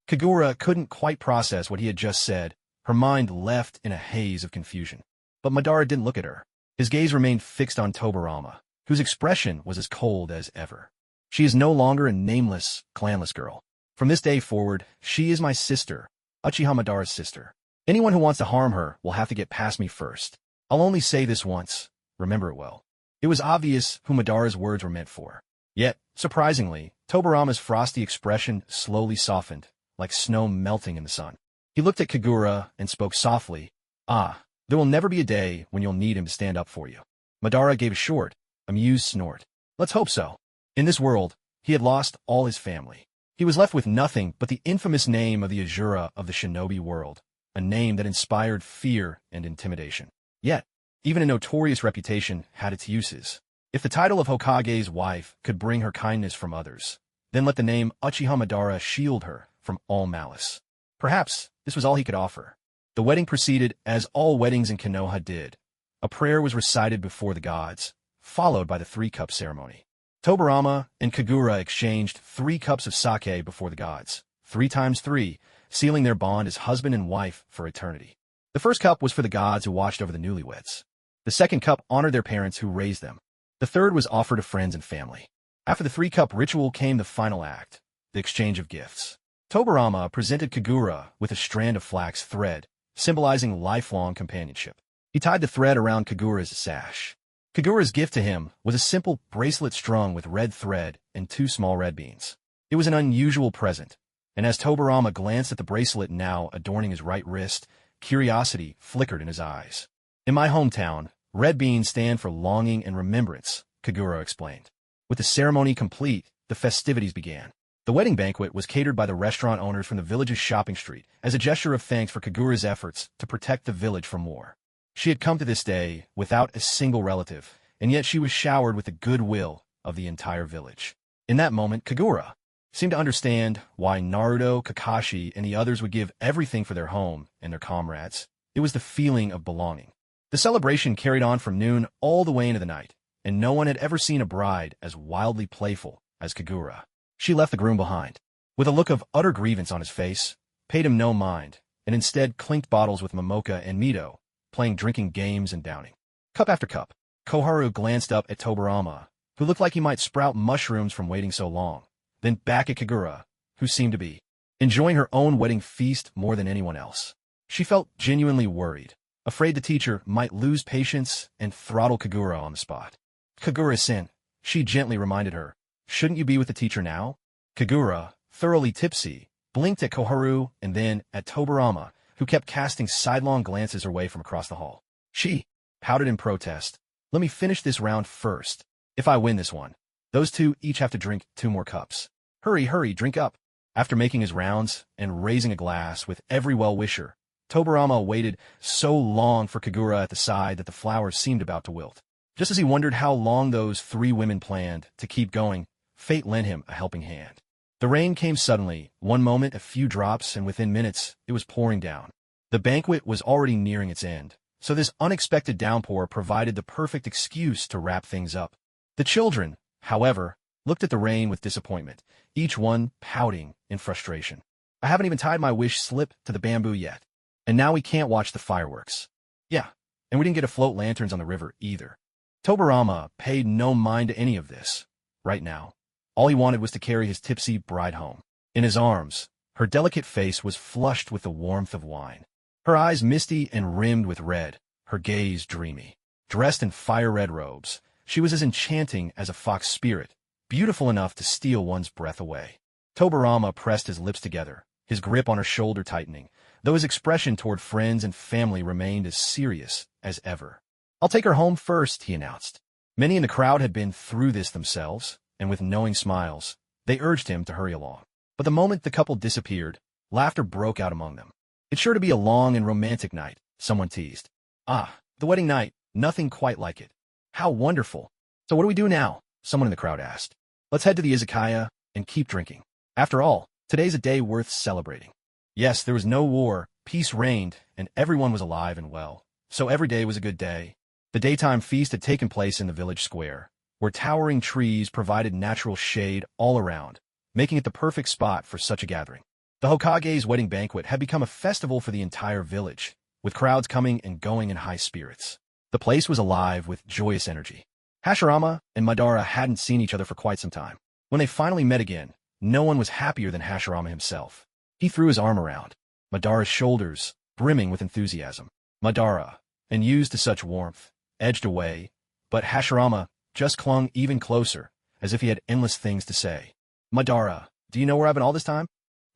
Kagura couldn't quite process what he had just said, her mind left in a haze of confusion. But Madara didn't look at her. His gaze remained fixed on Tobarama, whose expression was as cold as ever. "She is no longer a nameless, clanless girl. From this day forward, she is my sister, Uchiha Madara's sister. Anyone who wants to harm her will have to get past me first. I'll only say this once. Remember it well." It was obvious who Madara's words were meant for. Yet, surprisingly, Tobarama's frosty expression slowly softened, like snow melting in the sun. He looked at Kagura and spoke softly, "There will never be a day when you'll need him to stand up for you." Madara gave a short, amused snort. "Let's hope so." In this world, he had lost all his family. He was left with nothing but the infamous name of the Azura of the shinobi world, a name that inspired fear and intimidation. Yet, even a notorious reputation had its uses. If the title of Hokage's wife could bring her kindness from others, then let the name Uchiha Madara shield her from all malice. Perhaps this was all he could offer. The wedding proceeded as all weddings in Konoha did. A prayer was recited before the gods, followed by the 3-cup ceremony. Tobarama and Kagura exchanged 3 cups of sake before the gods, 3 times 3, sealing their bond as husband and wife for eternity. The first cup was for the gods who watched over the newlyweds. The second cup honored their parents who raised them. The third was offered to friends and family. After the 3-cup ritual came the final act, the exchange of gifts. Tobarama presented Kagura with a strand of flax thread, symbolizing lifelong companionship. He tied the thread around Kagura's sash. Kagura's gift to him was a simple bracelet strung with red thread and 2 small red beans. It was an unusual present, and as Tobarama glanced at the bracelet now adorning his right wrist, curiosity flickered in his eyes. "In my hometown, red beans stand for longing and remembrance," Kagura explained. With the ceremony complete, the festivities began. The wedding banquet was catered by the restaurant owners from the village's shopping street as a gesture of thanks for Kagura's efforts to protect the village from war. She had come to this day without a single relative, and yet she was showered with the goodwill of the entire village. In that moment, Kagura seemed to understand why Naruto, Kakashi, and the others would give everything for their home and their comrades. It was the feeling of belonging. The celebration carried on from noon all the way into the night, and no one had ever seen a bride as wildly playful as Kagura. She left the groom behind. With a look of utter grievance on his face, paid him no mind, and instead clinked bottles with Momoka and Mito, playing drinking games and downing. Cup after cup. Koharu glanced up at Tobarama, who looked like he might sprout mushrooms from waiting so long, then back at Kagura, who seemed to be enjoying her own wedding feast more than anyone else. She felt genuinely worried, afraid the teacher might lose patience and throttle Kagura on the spot. Kagura-san, she gently reminded her, shouldn't you be with the teacher now? Kagura, thoroughly tipsy, blinked at Koharu and then at Tobarama, who kept casting sidelong glances her way from across the hall. She pouted in protest. Let me finish this round first. If I win this one, those two each have to drink 2 more cups. Hurry, hurry, drink up. After making his rounds and raising a glass with every well-wisher, Tobarama waited so long for Kagura at the side that the flowers seemed about to wilt. Just as he wondered how long those 3 women planned to keep going, fate lent him a helping hand. The rain came suddenly, one moment a few drops, and within minutes it was pouring down. The banquet was already nearing its end, so this unexpected downpour provided the perfect excuse to wrap things up. The children, however, looked at the rain with disappointment, each one pouting in frustration. I haven't even tied my wish slip to the bamboo yet, and now we can't watch the fireworks. Yeah, and we didn't get to float lanterns on the river either. Tobarama paid no mind to any of this. Right now, all he wanted was to carry his tipsy bride home. In his arms, her delicate face was flushed with the warmth of wine. Her eyes misty and rimmed with red, her gaze dreamy. Dressed in fire-red robes, she was as enchanting as a fox spirit, beautiful enough to steal one's breath away. Tobarama pressed his lips together, his grip on her shoulder tightening, though his expression toward friends and family remained as serious as ever. I'll take her home first, he announced. Many in the crowd had been through this themselves, and with knowing smiles, they urged him to hurry along. But the moment the couple disappeared, laughter broke out among them. It's sure to be a long and romantic night, someone teased. Ah, the wedding night, nothing quite like it. How wonderful. So what do we do now? Someone in the crowd asked. Let's head to the izakaya and keep drinking. After all, today's a day worth celebrating. Yes, there was no war, peace reigned, and everyone was alive and well. So every day was a good day. The daytime feast had taken place in the village square, where towering trees provided natural shade all around, making it the perfect spot for such a gathering. The Hokage's wedding banquet had become a festival for the entire village, with crowds coming and going in high spirits. The place was alive with joyous energy. Hashirama and Madara hadn't seen each other for quite some time. When they finally met again, no one was happier than Hashirama himself. He threw his arm around Madara's shoulders, brimming with enthusiasm. Madara, and used to such warmth, edged away, but Hashirama just clung even closer, as if he had endless things to say. Madara, do you know where I've been all this time?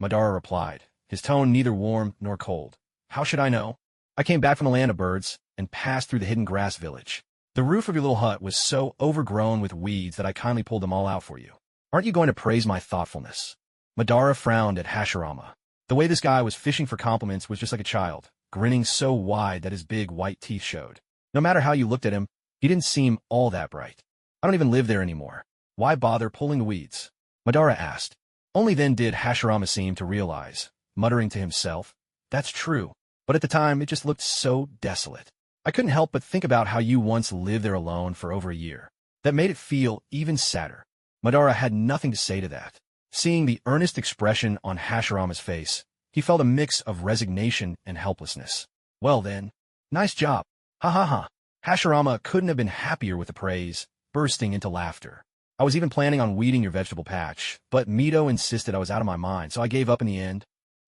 Madara replied, his tone neither warm nor cold. How should I know? I came back from the land of birds and passed through the hidden grass village. The roof of your little hut was so overgrown with weeds that I kindly pulled them all out for you. Aren't you going to praise my thoughtfulness? Madara frowned at Hashirama. The way this guy was fishing for compliments was just like a child, grinning so wide that his big white teeth showed. No matter how you looked at him, he didn't seem all that bright. I don't even live there anymore. Why bother pulling the weeds? Madara asked. Only then did Hashirama seem to realize, muttering to himself, that's true, but at the time it just looked so desolate. I couldn't help but think about how you once lived there alone for over a year. That made it feel even sadder. Madara had nothing to say to that. Seeing the earnest expression on Hashirama's face, he felt a mix of resignation and helplessness. Well then, nice job. Ha ha ha. Hashirama couldn't have been happier with the praise, bursting into laughter. I was even planning on weeding your vegetable patch, but Mito insisted I was out of my mind, so I gave up in the end.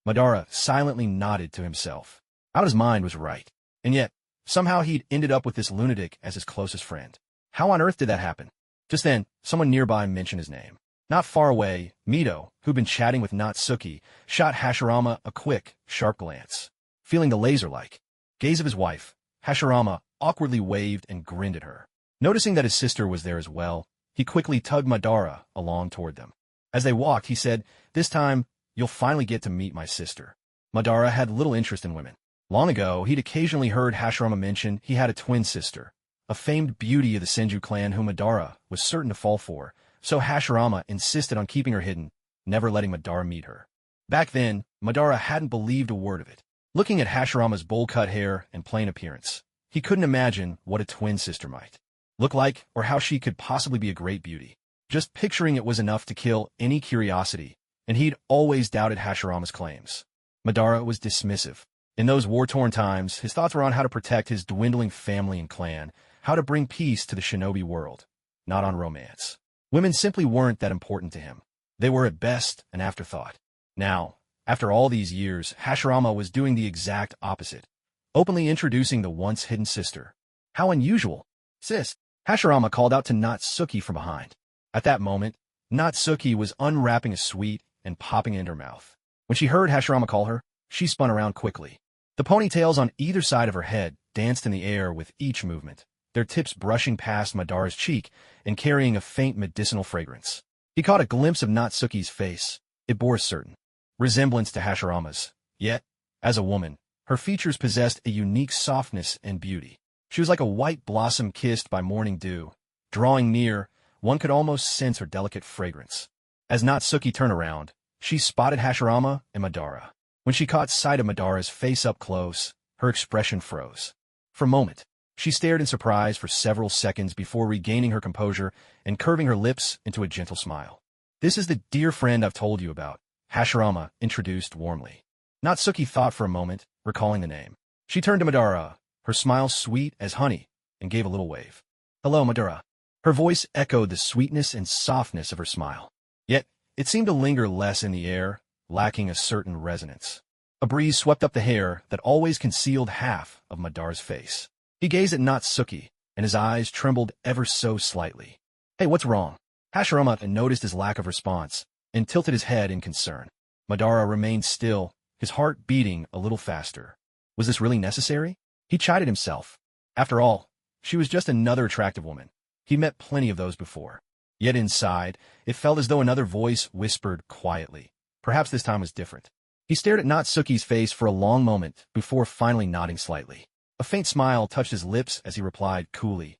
Madara silently nodded to himself. Out of his mind was right. And yet, somehow he'd ended up with this lunatic as his closest friend. How on earth did that happen? Just then, someone nearby mentioned his name. Not far away, Mito, who'd been chatting with Natsuki, shot Hashirama a quick, sharp glance. Feeling the laser-like gaze of his wife, Hashirama awkwardly waved and grinned at her. Noticing that his sister was there as well, he quickly tugged Madara along toward them. As they walked, he said, this time, you'll finally get to meet my sister. Madara had little interest in women. Long ago, he'd occasionally heard Hashirama mention he had a twin sister, a famed beauty of the Senju clan whom Madara was certain to fall for, so Hashirama insisted on keeping her hidden, never letting Madara meet her. Back then, Madara hadn't believed a word of it. Looking at Hashirama's bowl-cut hair and plain appearance, he couldn't imagine what a twin sister might look like or how she could possibly be a great beauty. Just picturing it was enough to kill any curiosity, and he'd always doubted Hashirama's claims. Madara was dismissive. In those war-torn times, his thoughts were on how to protect his dwindling family and clan, how to bring peace to the shinobi world, not on romance. Women simply weren't that important to him. They were at best an afterthought. Now, after all these years, Hashirama was doing the exact opposite, openly introducing the once-hidden sister. How unusual. Sis, Hashirama called out to Natsuki from behind. At that moment, Natsuki was unwrapping a sweet and popping it in her mouth. When she heard Hashirama call her, she spun around quickly. The ponytails on either side of her head danced in the air with each movement, their tips brushing past Madara's cheek and carrying a faint medicinal fragrance. He caught a glimpse of Natsuki's face. It bore a certain resemblance to Hashirama's. Yet, as a woman, her features possessed a unique softness and beauty. She was like a white blossom kissed by morning dew. Drawing near, one could almost sense her delicate fragrance. As Natsuki turned around, she spotted Hashirama and Madara. When she caught sight of Madara's face up close, her expression froze. For a moment, she stared in surprise for several seconds before regaining her composure and curving her lips into a gentle smile. "This is the dear friend I've told you about," Hashirama introduced warmly. Natsuki thought for a moment, recalling the name. She turned to Madara, her smile sweet as honey, and gave a little wave. "Hello, Madara." Her voice echoed the sweetness and softness of her smile. Yet, it seemed to linger less in the air, lacking a certain resonance. A breeze swept up the hair that always concealed half of Madara's face. He gazed at Natsuki, and his eyes trembled ever so slightly. "Hey, what's wrong?" Hashirama noticed his lack of response, and tilted his head in concern. Madara remained still, his heart beating a little faster. Was this really necessary? He chided himself. After all, she was just another attractive woman. He met plenty of those before. Yet inside, it felt as though another voice whispered quietly. Perhaps this time was different. He stared at Natsuki's face for a long moment before finally nodding slightly. A faint smile touched his lips as he replied coolly,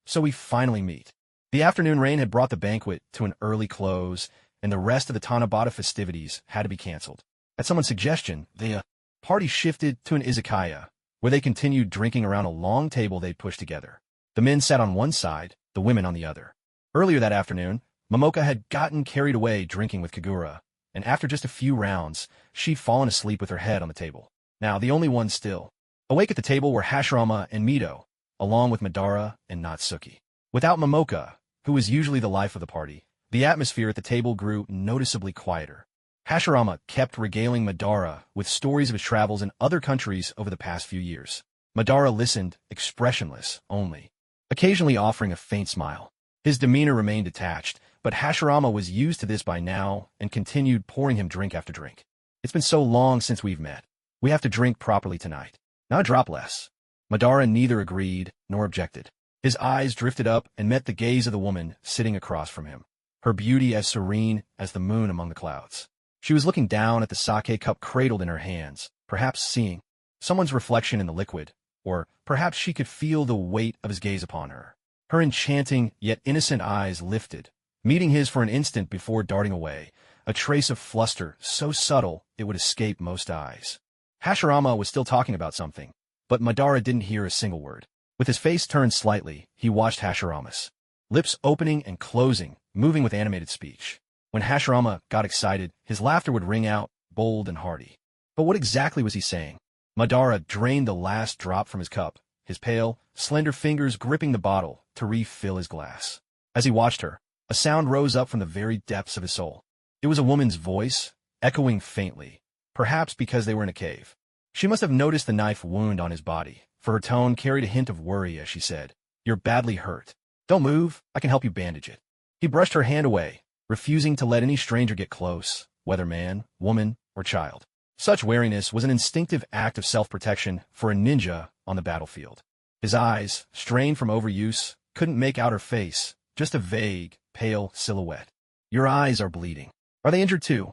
"So we finally meet." The afternoon rain had brought the banquet to an early close, and the rest of the Tanabata festivities had to be canceled. At someone's suggestion, the party shifted to an izakaya, where they continued drinking around a long table they'd pushed together. The men sat on one side, the women on the other. Earlier that afternoon, Momoka had gotten carried away drinking with Kagura, and after just a few rounds, she'd fallen asleep with her head on the table. Now, the only ones still awake at the table were Hashirama and Mito, along with Madara and Natsuki. Without Momoka, who was usually the life of the party, the atmosphere at the table grew noticeably quieter. Hashirama kept regaling Madara with stories of his travels in other countries over the past few years. Madara listened, expressionless only, occasionally offering a faint smile. His demeanor remained detached, but Hashirama was used to this by now and continued pouring him drink after drink. "It's been so long since we've met. We have to drink properly tonight. Not a drop less." Madara neither agreed nor objected. His eyes drifted up and met the gaze of the woman sitting across from him, her beauty as serene as the moon among the clouds. She was looking down at the sake cup cradled in her hands, perhaps seeing someone's reflection in the liquid, or perhaps she could feel the weight of his gaze upon her. Her enchanting yet innocent eyes lifted, meeting his for an instant before darting away, a trace of fluster so subtle it would escape most eyes. Hashirama was still talking about something, but Madara didn't hear a single word. With his face turned slightly, he watched Hashirama's lips opening and closing, moving with animated speech. When Hashirama got excited, his laughter would ring out, bold and hearty. But what exactly was he saying? Madara drained the last drop from his cup, his pale, slender fingers gripping the bottle to refill his glass. As he watched her, a sound rose up from the very depths of his soul. It was a woman's voice, echoing faintly, perhaps because they were in a cave. She must have noticed the knife wound on his body, for her tone carried a hint of worry as she said, "You're badly hurt. Don't move, I can help you bandage it." He brushed her hand away, refusing to let any stranger get close, whether man, woman, or child. Such wariness was an instinctive act of self-protection for a ninja on the battlefield. His eyes, strained from overuse, couldn't make out her face, just a vague, pale silhouette. "Your eyes are bleeding. Are they injured too?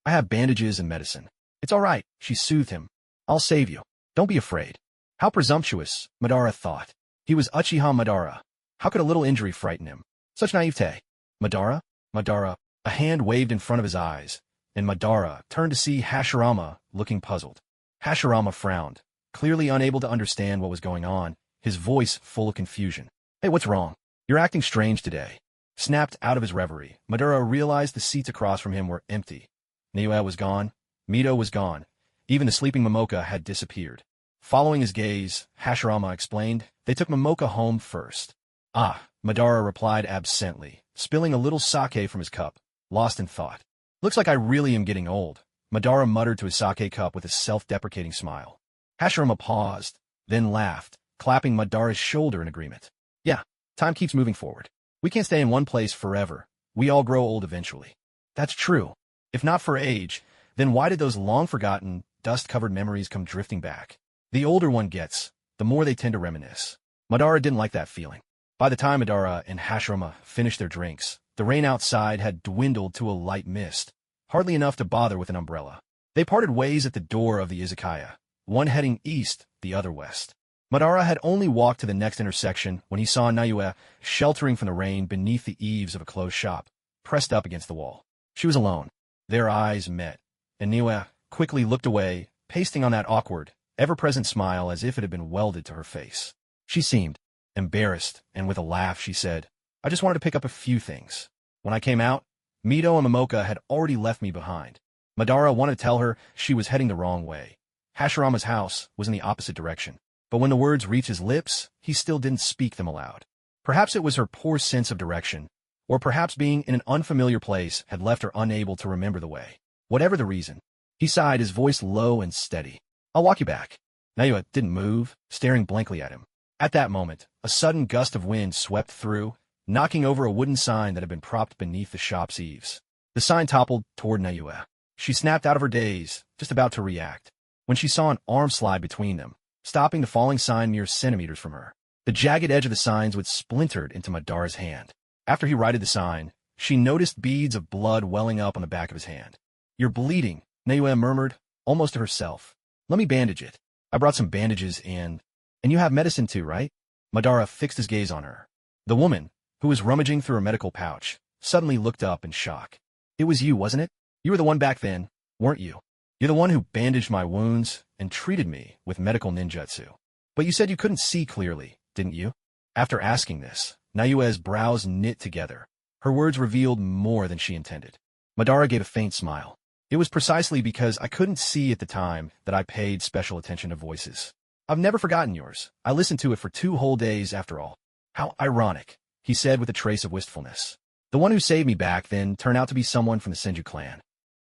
I have bandages and medicine." "It's all right," she soothed him. "I'll save you. Don't be afraid." How presumptuous, Madara thought. He was Uchiha Madara. How could a little injury frighten him? Such naivete. "Madara? Madara." A hand waved in front of his eyes, and Madara turned to see Hashirama looking puzzled. Hashirama frowned, clearly unable to understand what was going on, his voice full of confusion. "Hey, what's wrong? You're acting strange today." Snapped out of his reverie, Madara realized the seats across from him were empty. Niue was gone, Mito was gone, Even the sleeping Momoka had disappeared. Following his gaze, Hashirama explained, they took Momoka home first. Ah, Madara replied absently, spilling a little sake from his cup, lost in thought. Looks like I really am getting old, Madara muttered to his sake cup with a self-deprecating smile. Hashirama paused, then laughed, clapping Madara's shoulder in agreement. Yeah, time keeps moving forward. We can't stay in one place forever. We all grow old eventually. That's true. If not for age, then why did those long-forgotten, dust-covered memories come drifting back? The older one gets, the more they tend to reminisce. Madara didn't like that feeling. By the time Madara and Hashirama finished their drinks, the rain outside had dwindled to a light mist, hardly enough to bother with an umbrella. They parted ways at the door of the izakaya, one heading east, the other west. Madara had only walked to the next intersection when he saw Naoya sheltering from the rain beneath the eaves of a closed shop, pressed up against the wall. She was alone. Their eyes met, and Naoya quickly looked away, pasting on that awkward, ever-present smile as if it had been welded to her face. She seemed embarrassed, and with a laugh she said, I just wanted to pick up a few things. When I came out, Mito and Momoka had already left me behind. Madara wanted to tell her she was heading the wrong way. Hashirama's house was in the opposite direction, but when the words reached his lips, he still didn't speak them aloud. Perhaps it was her poor sense of direction, or perhaps being in an unfamiliar place had left her unable to remember the way. Whatever the reason, he sighed, his voice low and steady. I'll walk you back. Naoya didn't move, staring blankly at him. At that moment, a sudden gust of wind swept through, knocking over a wooden sign that had been propped beneath the shop's eaves. The sign toppled toward Naoya. She snapped out of her daze, just about to react, when she saw an arm slide between them, stopping the falling sign mere centimeters from her. The jagged edge of the signs was splintered into Madara's hand. After he righted the sign, she noticed beads of blood welling up on the back of his hand. You're bleeding, Naoya murmured, almost to herself. Let me bandage it. I brought some bandages and you have medicine too, right? Madara fixed his gaze on her. The woman, who was rummaging through her medical pouch, suddenly looked up in shock. It was you, wasn't it? You were the one back then, weren't you? You're the one who bandaged my wounds and treated me with medical ninjutsu. But you said you couldn't see clearly, didn't you? After asking this, Naoya's brows knit together. Her words revealed more than she intended. Madara gave a faint smile. It was precisely because I couldn't see at the time that I paid special attention to voices. I've never forgotten yours. I listened to it for 2 whole days after all. How ironic, he said with a trace of wistfulness. The one who saved me back then turned out to be someone from the Senju clan.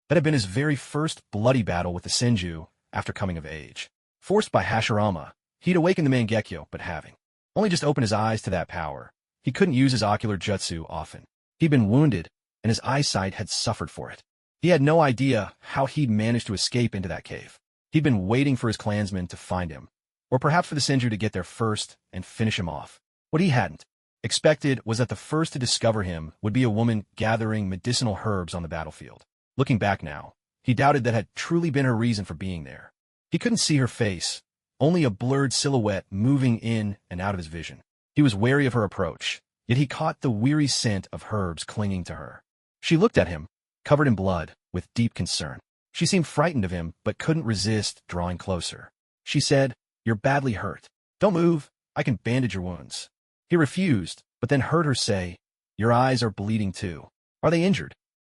That had been his very first bloody battle with the Senju after coming of age. Forced by Hashirama, he'd awakened the Mangekyo, but having only just opened his eyes to that power, he couldn't use his ocular jutsu often. He'd been wounded, and his eyesight had suffered for it. He had no idea how he'd managed to escape into that cave. He'd been waiting for his clansmen to find him, or perhaps for the Senju to get there first and finish him off. What he hadn't expected was that the first to discover him would be a woman gathering medicinal herbs on the battlefield. Looking back now, he doubted that had truly been her reason for being there. He couldn't see her face, only a blurred silhouette moving in and out of his vision. He was wary of her approach, yet he caught the weary scent of herbs clinging to her. She looked at him, covered in blood, with deep concern. She seemed frightened of him, but couldn't resist drawing closer. She said, You're badly hurt. Don't move. I can bandage your wounds. He refused, but then heard her say, Your eyes are bleeding too. Are they injured?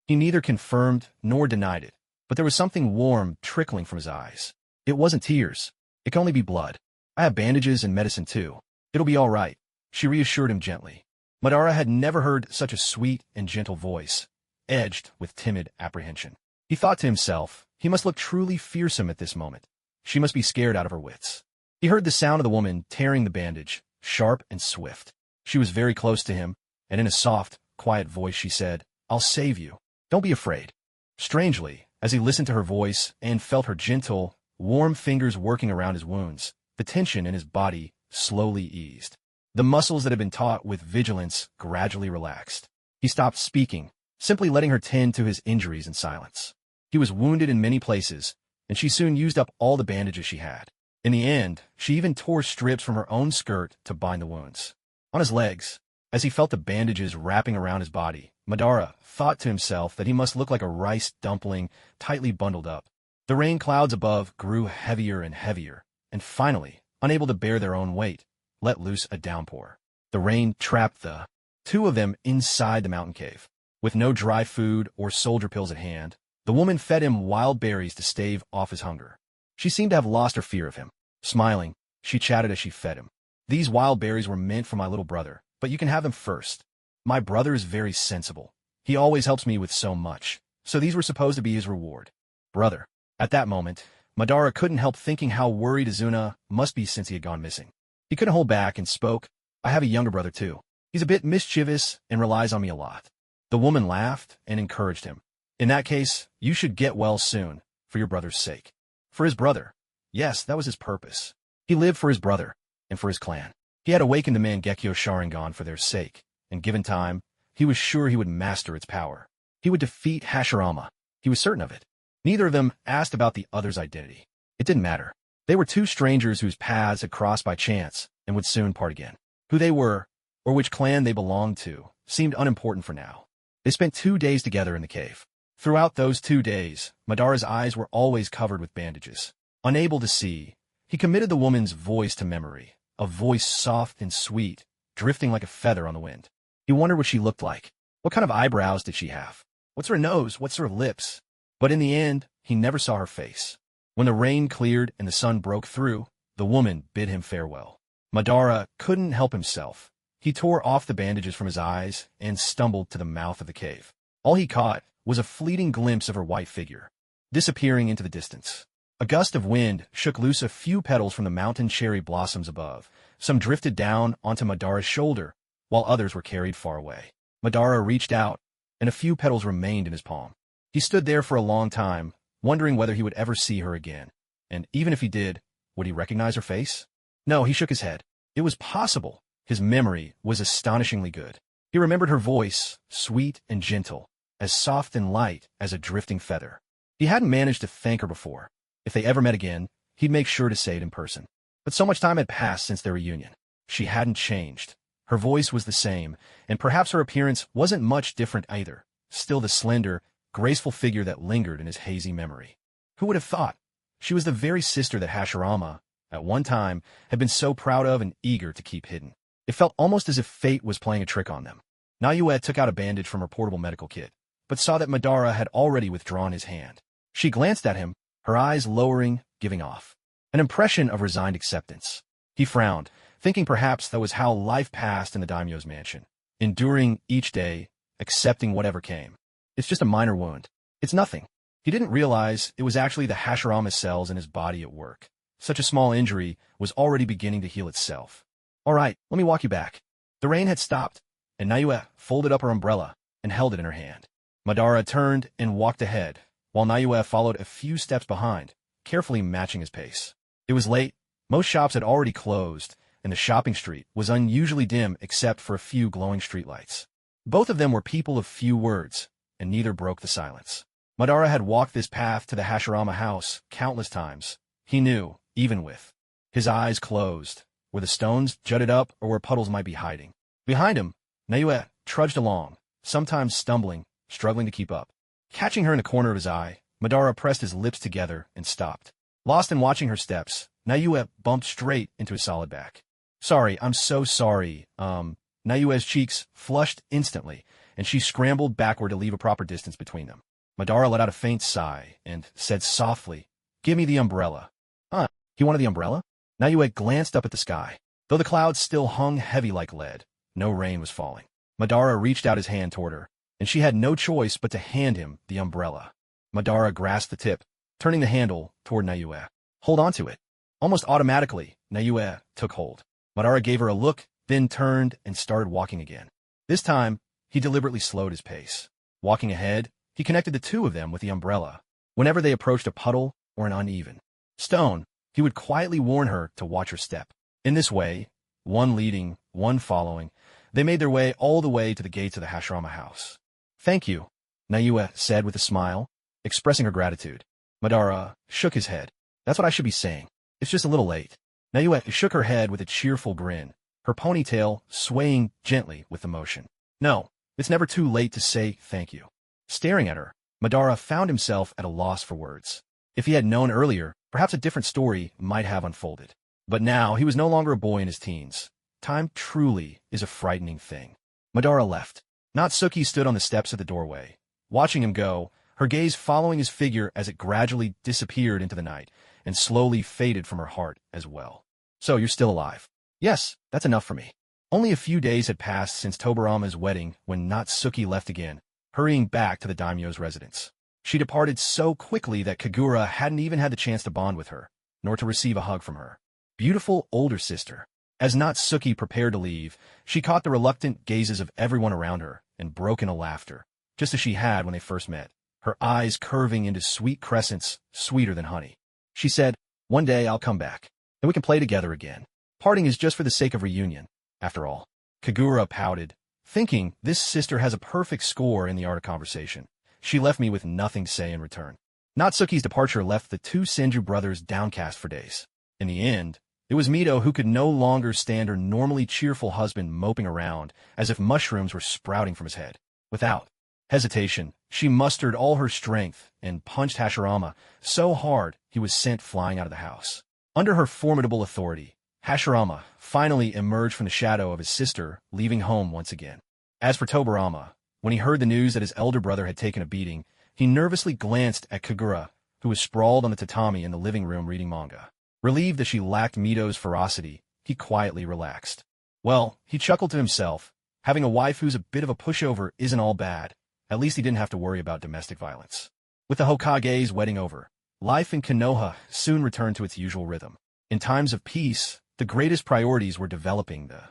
He neither confirmed nor denied it, but there was something warm trickling from his eyes. It wasn't tears. It could only be blood. I have bandages and medicine too. It'll be all right, she reassured him gently. Madara had never heard such a sweet and gentle voice, edged with timid apprehension. He thought to himself, he must look truly fearsome at this moment. She must be scared out of her wits. He heard the sound of the woman tearing the bandage, sharp and swift. She was very close to him, and in a soft, quiet voice she said, I'll save you. Don't be afraid. Strangely, as he listened to her voice and felt her gentle, warm fingers working around his wounds, the tension in his body slowly eased. The muscles that had been taut with vigilance gradually relaxed. He stopped speaking, simply letting her tend to his injuries in silence. He was wounded in many places, and she soon used up all the bandages she had. In the end, she even tore strips from her own skirt to bind the wounds. On his legs, as he felt the bandages wrapping around his body, Madara thought to himself that he must look like a rice dumpling tightly bundled up. The rain clouds above grew heavier and heavier, and finally, unable to bear their own weight, let loose a downpour. The rain trapped the 2 of them inside the mountain cave. With no dry food or soldier pills at hand, the woman fed him wild berries to stave off his hunger. She seemed to have lost her fear of him. Smiling, she chatted as she fed him. These wild berries were meant for my little brother, but you can have them first. My brother is very sensible. He always helps me with so much, so these were supposed to be his reward. Brother. At that moment, Madara couldn't help thinking how worried Izuna must be since he had gone missing. He couldn't hold back and spoke. I have a younger brother too. He's a bit mischievous and relies on me a lot. The woman laughed and encouraged him. In that case, you should get well soon, for your brother's sake. For his brother. Yes, that was his purpose. He lived for his brother, and for his clan. He had awakened the Mangekyo Sharingan for their sake, and given time, he was sure he would master its power. He would defeat Hashirama. He was certain of it. Neither of them asked about the other's identity. It didn't matter. They were two strangers whose paths had crossed by chance and would soon part again. Who they were, or which clan they belonged to, seemed unimportant for now. They spent 2 days together in the cave. Throughout those 2 days, Madara's eyes were always covered with bandages. Unable to see, he committed the woman's voice to memory, a voice soft and sweet, drifting like a feather on the wind. He wondered what she looked like. What kind of eyebrows did she have? What's her nose? What's her lips? But in the end, he never saw her face. When the rain cleared and the sun broke through, the woman bid him farewell. Madara couldn't help himself. He tore off the bandages from his eyes and stumbled to the mouth of the cave. All he caught was a fleeting glimpse of her white figure, disappearing into the distance. A gust of wind shook loose a few petals from the mountain cherry blossoms above. Some drifted down onto Madara's shoulder, while others were carried far away. Madara reached out, and a few petals remained in his palm. He stood there for a long time, wondering whether he would ever see her again. And even if he did, would he recognize her face? No, he shook his head. It was possible. His memory was astonishingly good. He remembered her voice, sweet and gentle, as soft and light as a drifting feather. He hadn't managed to thank her before. If they ever met again, he'd make sure to say it in person. But so much time had passed since their reunion. She hadn't changed. Her voice was the same, and perhaps her appearance wasn't much different either. Still the slender, graceful figure that lingered in his hazy memory. Who would have thought? She was the very sister that Hashirama, at one time, had been so proud of and eager to keep hidden. It felt almost as if fate was playing a trick on them. Naoya took out a bandage from her portable medical kit, but saw that Madara had already withdrawn his hand. She glanced at him, her eyes lowering, giving off an impression of resigned acceptance. He frowned, thinking perhaps that was how life passed in the daimyo's mansion, enduring each day, accepting whatever came. It's just a minor wound. It's nothing. He didn't realize it was actually the Hashirama cells in his body at work. Such a small injury was already beginning to heal itself. All right, let me walk you back. The rain had stopped, and Naoya folded up her umbrella and held it in her hand. Madara turned and walked ahead, while Naoya followed a few steps behind, carefully matching his pace. It was late. Most shops had already closed, and the shopping street was unusually dim except for a few glowing streetlights. Both of them were people of few words, and neither broke the silence. Madara had walked this path to the Hashirama house countless times. He knew, even with his eyes closed, where the stones jutted up or where puddles might be hiding. Behind him, Naoya trudged along, sometimes stumbling, struggling to keep up. Catching her in the corner of his eye, Madara pressed his lips together and stopped. Lost in watching her steps, Naoya bumped straight into his solid back. Sorry, I'm so sorry. Naoya's cheeks flushed instantly, and she scrambled backward to leave a proper distance between them. Madara let out a faint sigh and said softly, "Give me the umbrella." Huh? He wanted the umbrella? Naoya glanced up at the sky. Though the clouds still hung heavy like lead, no rain was falling. Madara reached out his hand toward her, and she had no choice but to hand him the umbrella. Madara grasped the tip, turning the handle toward Naoya. Hold on to it. Almost automatically, Naoya took hold. Madara gave her a look, then turned and started walking again. This time, he deliberately slowed his pace. Walking ahead, he connected the two of them with the umbrella. Whenever they approached a puddle or an uneven stone, he would quietly warn her to watch her step. In this way, one leading, one following, they made their way all the way to the gates of the Hashirama house. Thank you, Naoya said with a smile, expressing her gratitude. Madara shook his head. That's what I should be saying. It's just a little late. Naoya shook her head with a cheerful grin, her ponytail swaying gently with the motion. No, it's never too late to say thank you. Staring at her, Madara found himself at a loss for words. If he had known earlier, perhaps a different story might have unfolded. But now he was no longer a boy in his teens. Time truly is a frightening thing. Madara left. Natsuki stood on the steps of the doorway, watching him go, her gaze following his figure as it gradually disappeared into the night, and slowly faded from her heart as well. So you're still alive. Yes, that's enough for me. Only a few days had passed since Tobarama's wedding when Natsuki left again, hurrying back to the daimyo's residence. She departed so quickly that Kagura hadn't even had the chance to bond with her, nor to receive a hug from her beautiful older sister. As Natsuki prepared to leave, she caught the reluctant gazes of everyone around her and broke into laughter, just as she had when they first met, her eyes curving into sweet crescents, sweeter than honey. She said, "One day I'll come back, and we can play together again. Parting is just for the sake of reunion, after all." Kagura pouted, thinking this sister has a perfect score in the art of conversation. She left me with nothing to say in return. Natsuki's departure left the two Senju brothers downcast for days. In the end, it was Mito who could no longer stand her normally cheerful husband moping around as if mushrooms were sprouting from his head. Without hesitation, she mustered all her strength and punched Hashirama so hard he was sent flying out of the house. Under her formidable authority, Hashirama finally emerged from the shadow of his sister, leaving home once again. As for Tobarama, when he heard the news that his elder brother had taken a beating, he nervously glanced at Kagura, who was sprawled on the tatami in the living room reading manga. Relieved that she lacked Mito's ferocity, he quietly relaxed. Well, he chuckled to himself. Having a wife who's a bit of a pushover isn't all bad. At least he didn't have to worry about domestic violence. With the Hokage's wedding over, life in Konoha soon returned to its usual rhythm. In times of peace, the greatest priorities were developing the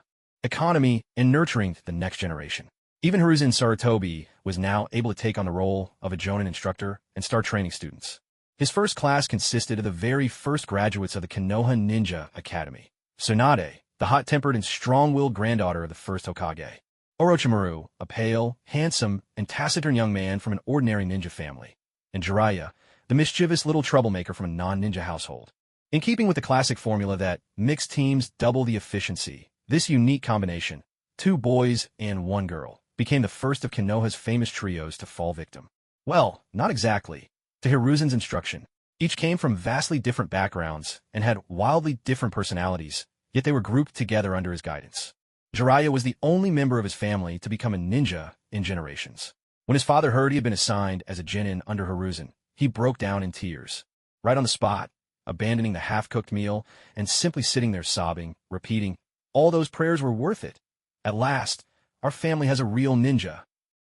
economy and nurturing the next generation. Even Hiruzen Sarutobi was now able to take on the role of a jonin instructor and start training students. His first class consisted of the very first graduates of the Konoha Ninja Academy. Tsunade, the hot-tempered and strong-willed granddaughter of the first Hokage. Orochimaru, a pale, handsome, and taciturn young man from an ordinary ninja family. And Jiraiya, the mischievous little troublemaker from a non-ninja household. In keeping with the classic formula that mixed teams double the efficiency, this unique combination, 2 boys and 1 girl, became the first of Konoha's famous trios to fall victim. Well, not exactly. To Hiruzen's instruction, each came from vastly different backgrounds and had wildly different personalities, yet they were grouped together under his guidance. Jiraiya was the only member of his family to become a ninja in generations. When his father heard he had been assigned as a genin under Hiruzen, he broke down in tears. Right on the spot, abandoning the half-cooked meal and simply sitting there sobbing, repeating, "All those prayers were worth it. At last, our family has a real ninja."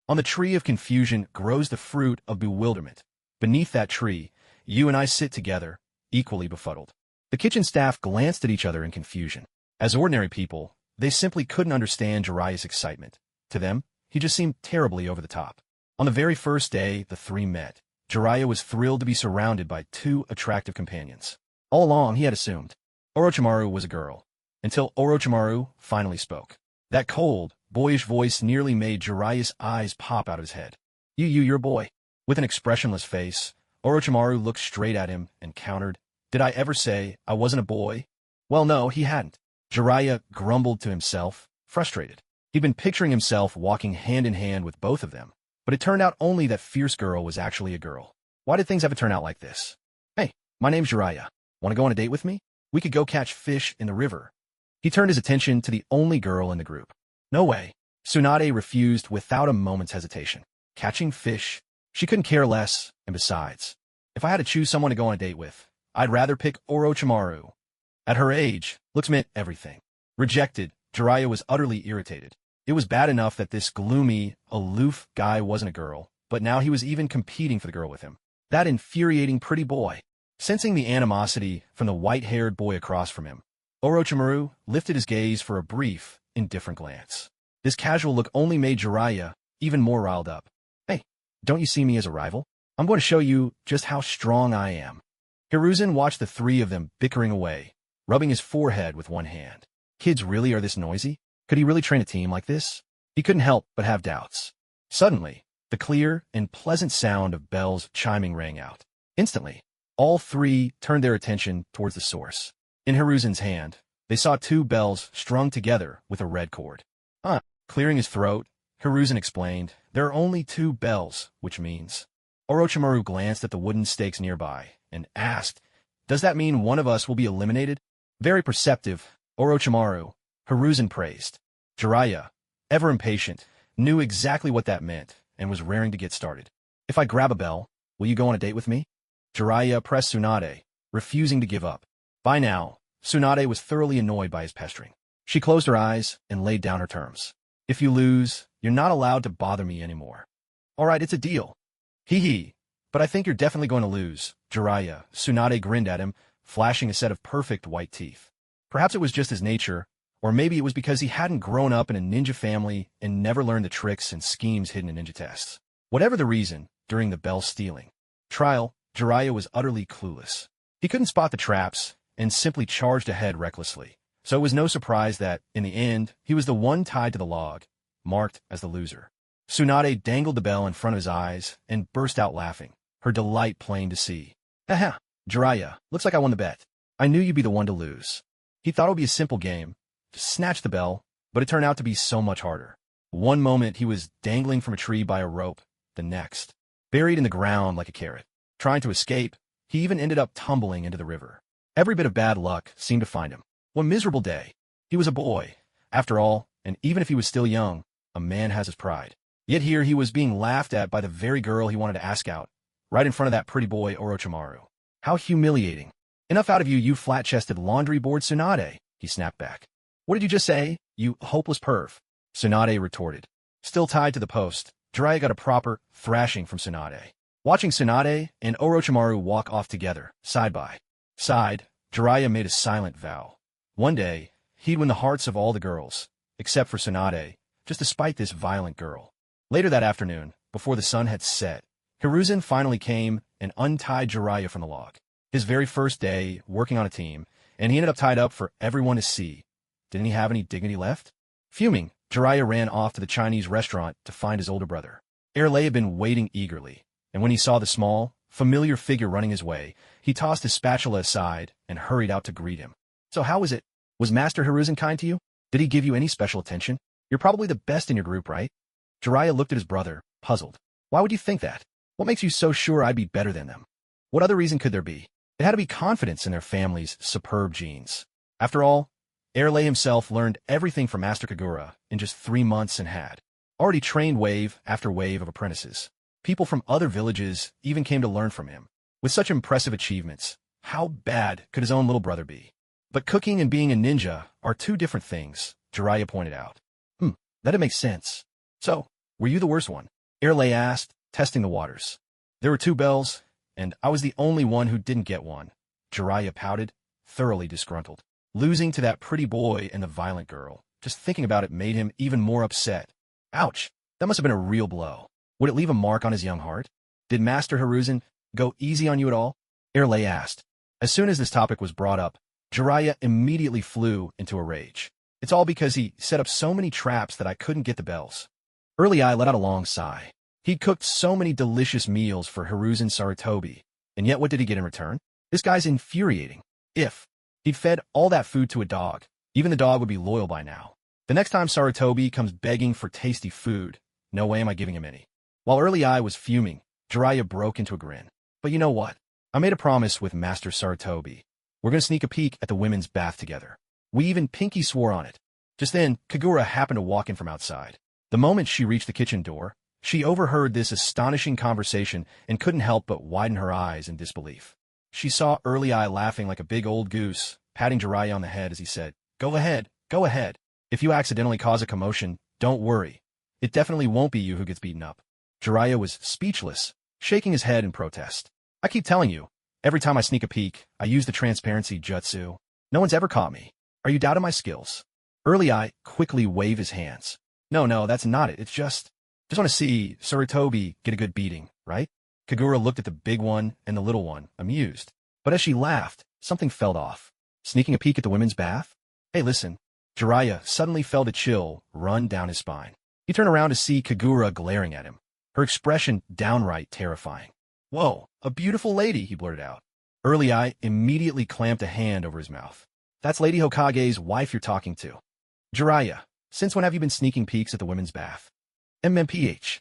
On the tree of confusion grows the fruit of bewilderment. Beneath that tree, you and I sit together, equally befuddled. The kitchen staff glanced at each other in confusion. As ordinary people, they simply couldn't understand Jiraiya's excitement. To them, he just seemed terribly over the top. On the very first day the three met, Jiraiya was thrilled to be surrounded by 2 attractive companions. All along, he had assumed Orochimaru was a girl, until Orochimaru finally spoke. That cold, boyish voice nearly made Jiraiya's eyes pop out of his head. You're a boy." With an expressionless face, Orochimaru looked straight at him and countered, "Did I ever say I wasn't a boy?" Well, no, he hadn't. Jiraiya grumbled to himself, frustrated. He'd been picturing himself walking hand in hand with both of them, but it turned out only that fierce girl was actually a girl. Why did things have to turn out like this? "Hey, my name's Jiraiya. Want to go on a date with me? We could go catch fish in the river." He turned his attention to the only girl in the group. "No way." Tsunade refused without a moment's hesitation. Catching fish? She couldn't care less, and besides, if I had to choose someone to go on a date with, I'd rather pick Orochimaru. At her age, looks meant everything. Rejected, Jiraiya was utterly irritated. It was bad enough that this gloomy, aloof guy wasn't a girl, but now he was even competing for the girl with him. That infuriating pretty boy. Sensing the animosity from the white-haired boy across from him, Orochimaru lifted his gaze for a brief, indifferent glance. This casual look only made Jiraiya even more riled up. "Hey, don't you see me as a rival? I'm going to show you just how strong I am." Hiruzen watched the 3 of them bickering away, rubbing his forehead with one hand. Kids really are this noisy? Could he really train a team like this? He couldn't help but have doubts. Suddenly, the clear and pleasant sound of bells chiming rang out. Instantly, all 3 turned their attention towards the source. In Hiruzen's hand, they saw 2 bells strung together with a red cord. Clearing his throat, Hiruzen explained, "There are only 2 bells, which means..." Orochimaru glanced at the wooden stakes nearby and asked, "Does that mean one of us will be eliminated?" Very perceptive, Orochimaru, Hiruzen praised. Jiraiya, ever impatient, knew exactly what that meant and was raring to get started. "If I grab a bell, will you go on a date with me?" Jiraiya pressed Tsunade, refusing to give up. By now, Tsunade was thoroughly annoyed by his pestering. She closed her eyes and laid down her terms. If you lose, you're not allowed to bother me anymore. All right, it's a deal. Hee hee. But I think you're definitely going to lose, Jiraiya. Tsunade grinned at him, flashing a set of perfect white teeth. Perhaps it was just his nature, or maybe it was because he hadn't grown up in a ninja family and never learned the tricks and schemes hidden in ninja tests. Whatever the reason, during the bell-stealing trial, Jiraiya was utterly clueless. He couldn't spot the traps and simply charged ahead recklessly. So it was no surprise that, in the end, he was the one tied to the log, marked as the loser. Tsunade dangled the bell in front of his eyes and burst out laughing, her delight plain to see. Haha, Jiraiya, looks like I won the bet. I knew you'd be the one to lose. He thought it would be a simple game, just snatch the bell, but it turned out to be so much harder. One moment he was dangling from a tree by a rope, the next, buried in the ground like a carrot. Trying to escape, he even ended up tumbling into the river. Every bit of bad luck seemed to find him. One miserable day. He was a boy, after all, and even if he was still young, a man has his pride. Yet here he was being laughed at by the very girl he wanted to ask out, right in front of that pretty boy Orochimaru. How humiliating. Enough out of you, you flat-chested laundry board Tsunade, he snapped back. What did you just say, you hopeless perv? Tsunade retorted. Still tied to the post, Jiraiya got a proper thrashing from Tsunade. Watching Tsunade and Orochimaru walk off together, side by side, Jiraiya made a silent vow. One day, he'd win the hearts of all the girls, except for Tsunade, just to spite this violent girl. Later that afternoon, before the sun had set, Hiruzen finally came and untied Jiraiya from the log. His very first day working on a team, and he ended up tied up for everyone to see. Didn't he have any dignity left? Fuming, Jiraiya ran off to the Chinese restaurant to find his older brother. Erlei had been waiting eagerly, and when he saw the small, familiar figure running his way, he tossed his spatula aside and hurried out to greet him. So how was it? Was Master Hiruzen kind to you? Did he give you any special attention? You're probably the best in your group, right? Jiraiya looked at his brother, puzzled. Why would you think that? What makes you so sure I'd be better than them? What other reason could there be? It had to be confidence in their family's superb genes. After all, Erlei himself learned everything from Master Kagura in just 3 months and had already trained wave after wave of apprentices. People from other villages even came to learn from him. With such impressive achievements, how bad could his own little brother be? But cooking and being a ninja are two different things, Jiraiya pointed out. That'd make sense. So, were you the worst one? Erlei asked, testing the waters. There were 2 bells, and I was the only one who didn't get one. Jiraiya pouted, thoroughly disgruntled. Losing to that pretty boy and the violent girl. Just thinking about it made him even more upset. Ouch, that must have been a real blow. Would it leave a mark on his young heart? Did Master Hiruzen go easy on you at all? Erlei asked. As soon as this topic was brought up, Jiraiya immediately flew into a rage. It's all because he set up so many traps that I couldn't get the bells. Erlei let out a long sigh. He'd cooked so many delicious meals for Hiruzen Sarutobi, and yet what did he get in return? This guy's infuriating. If he'd fed all that food to a dog, even the dog would be loyal by now. The next time Sarutobi comes begging for tasty food, no way am I giving him any. While Erlei was fuming, Jiraiya broke into a grin. But you know what? I made a promise with Master Sarutobi. We're going to sneak a peek at the women's bath together. We even pinky swore on it. Just then, Kagura happened to walk in from outside. The moment she reached the kitchen door, she overheard this astonishing conversation and couldn't help but widen her eyes in disbelief. She saw Erlei laughing like a big old goose, patting Jiraiya on the head as he said, Go ahead, go ahead. If you accidentally cause a commotion, don't worry. It definitely won't be you who gets beaten up. Jiraiya was speechless, shaking his head in protest. I keep telling you, every time I sneak a peek, I use the transparency jutsu. No one's ever caught me. Are you doubting my skills? Erlei quickly waved his hands. No, that's not it. It's just want to see Sarutobi get a good beating, right? Kagura looked at the big one and the little one, amused. But as she laughed, something fell off. Sneaking a peek at the women's bath? Hey, listen. Jiraiya suddenly felt a chill run down his spine. He turned around to see Kagura glaring at him, her expression downright terrifying. Whoa, a beautiful lady, he blurted out. Erlei immediately clamped a hand over his mouth. That's Lady Hokage's wife you're talking to. Jiraiya, since when have you been sneaking peeks at the women's bath? MMPH.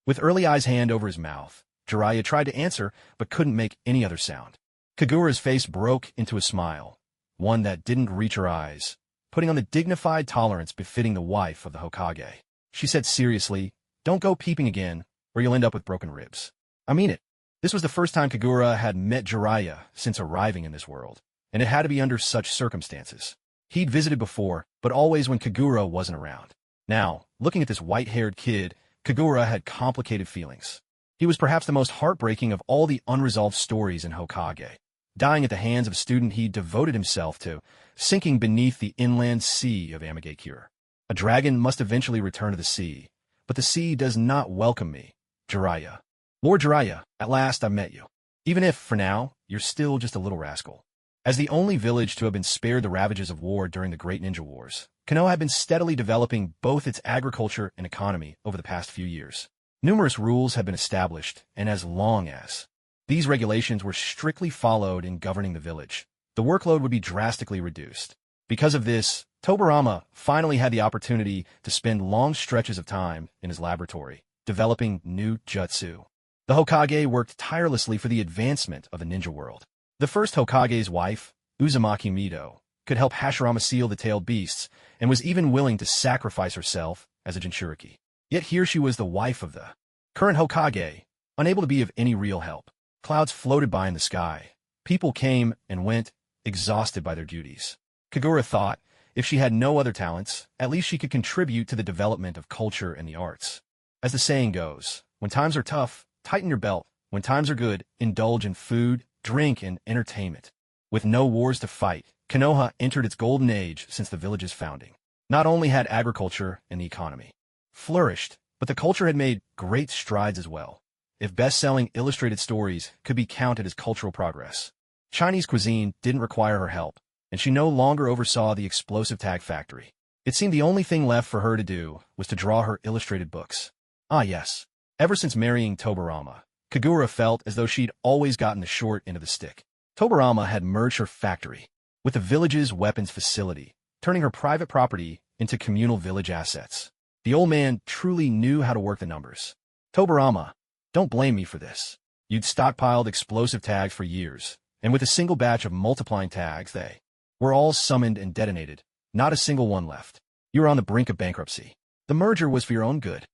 With Erlei's hand over his mouth, Jiraiya tried to answer, but couldn't make any other sound. Kagura's face broke into a smile, one that didn't reach her eyes, putting on the dignified tolerance befitting the wife of the Hokage. She said seriously, Don't go peeping again, or you'll end up with broken ribs. I mean it. This was the first time Kagura had met Jiraiya since arriving in this world, and it had to be under such circumstances. He'd visited before, but always when Kagura wasn't around. Now, looking at this white-haired kid, Kagura had complicated feelings. He was perhaps the most heartbreaking of all the unresolved stories in Hokage, dying at the hands of a student he devoted himself to, sinking beneath the inland sea of Amagakure. A dragon must eventually return to the sea, but the sea does not welcome me, Jiraiya. Lord Jiraiya, at last I met you. Even if, for now, you're still just a little rascal. As the only village to have been spared the ravages of war during the Great Ninja Wars, Konoha had been steadily developing both its agriculture and economy over the past few years. Numerous rules had been established, and as long as these regulations were strictly followed in governing the village, the workload would be drastically reduced. Because of this, Tobarama finally had the opportunity to spend long stretches of time in his laboratory, developing new jutsu. The Hokage worked tirelessly for the advancement of the ninja world. The first Hokage's wife, Uzumaki Mido, could help Hashirama seal the tailed beasts, and was even willing to sacrifice herself as a Jinchuriki. Yet here she was the wife of the current Hokage, unable to be of any real help. Clouds floated by in the sky. People came and went, exhausted by their duties. Kagura thought, if she had no other talents, at least she could contribute to the development of culture and the arts. As the saying goes, when times are tough, tighten your belt. When times are good, indulge in food, drink, and entertainment. With no wars to fight, Konoha entered its golden age since the village's founding. Not only had agriculture and the economy flourished, but the culture had made great strides as well. If best-selling illustrated stories could be counted as cultural progress, Chinese cuisine didn't require her help, and she no longer oversaw the explosive tag factory. It seemed the only thing left for her to do was to draw her illustrated books. Ah yes, ever since marrying Tobarama, Kagura felt as though she'd always gotten the short end of the stick. Tobarama had merged her factory with the village's weapons facility, turning her private property into communal village assets. The old man truly knew how to work the numbers. Tobarama, don't blame me for this. You'd stockpiled explosive tags for years, and with a single batch of multiplying tags, they were all summoned and detonated. Not a single one left. You were on the brink of bankruptcy. The merger was for your own good.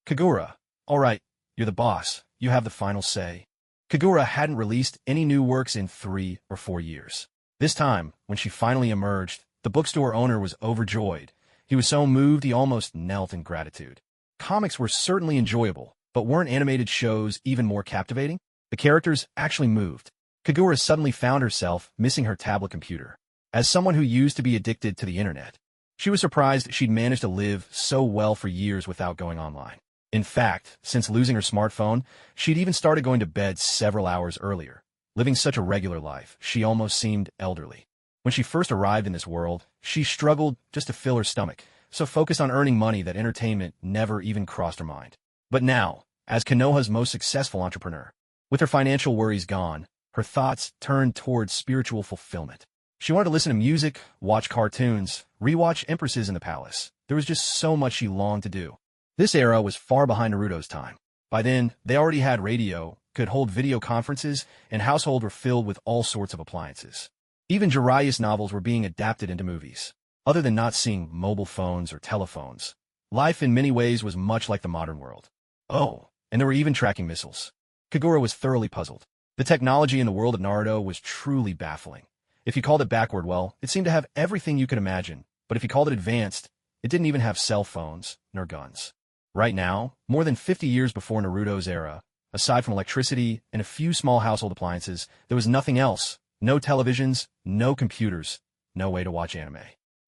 Kagura, all right, you're the boss. You have the final say. Kagura hadn't released any new works in 3 or 4 years. This time, when she finally emerged, the bookstore owner was overjoyed. He was so moved he almost knelt in gratitude. Comics were certainly enjoyable, but weren't animated shows even more captivating? The characters actually moved. Kagura suddenly found herself missing her tablet computer. As someone who used to be addicted to the internet, she was surprised she'd managed to live so well for years without going online. In fact, since losing her smartphone, she'd even started going to bed several hours earlier. Living such a regular life, she almost seemed elderly. When she first arrived in this world, she struggled just to fill her stomach, so focused on earning money that entertainment never even crossed her mind. But now, as Konoha's most successful entrepreneur, with her financial worries gone, her thoughts turned towards spiritual fulfillment. She wanted to listen to music, watch cartoons, rewatch Empresses in the Palace. There was just so much she longed to do. This era was far behind Naruto's time. By then, they already had radio, could hold video conferences, and households were filled with all sorts of appliances. Even Jiraiya's novels were being adapted into movies. Other than not seeing mobile phones or telephones, life in many ways was much like the modern world. Oh, and there were even tracking missiles. Kagura was thoroughly puzzled. The technology in the world of Naruto was truly baffling. If you called it backward, well, it seemed to have everything you could imagine. But if you called it advanced, it didn't even have cell phones nor guns. Right now, more than 50 years before Naruto's era, aside from electricity and a few small household appliances, there was nothing else. No televisions, no computers, no way to watch anime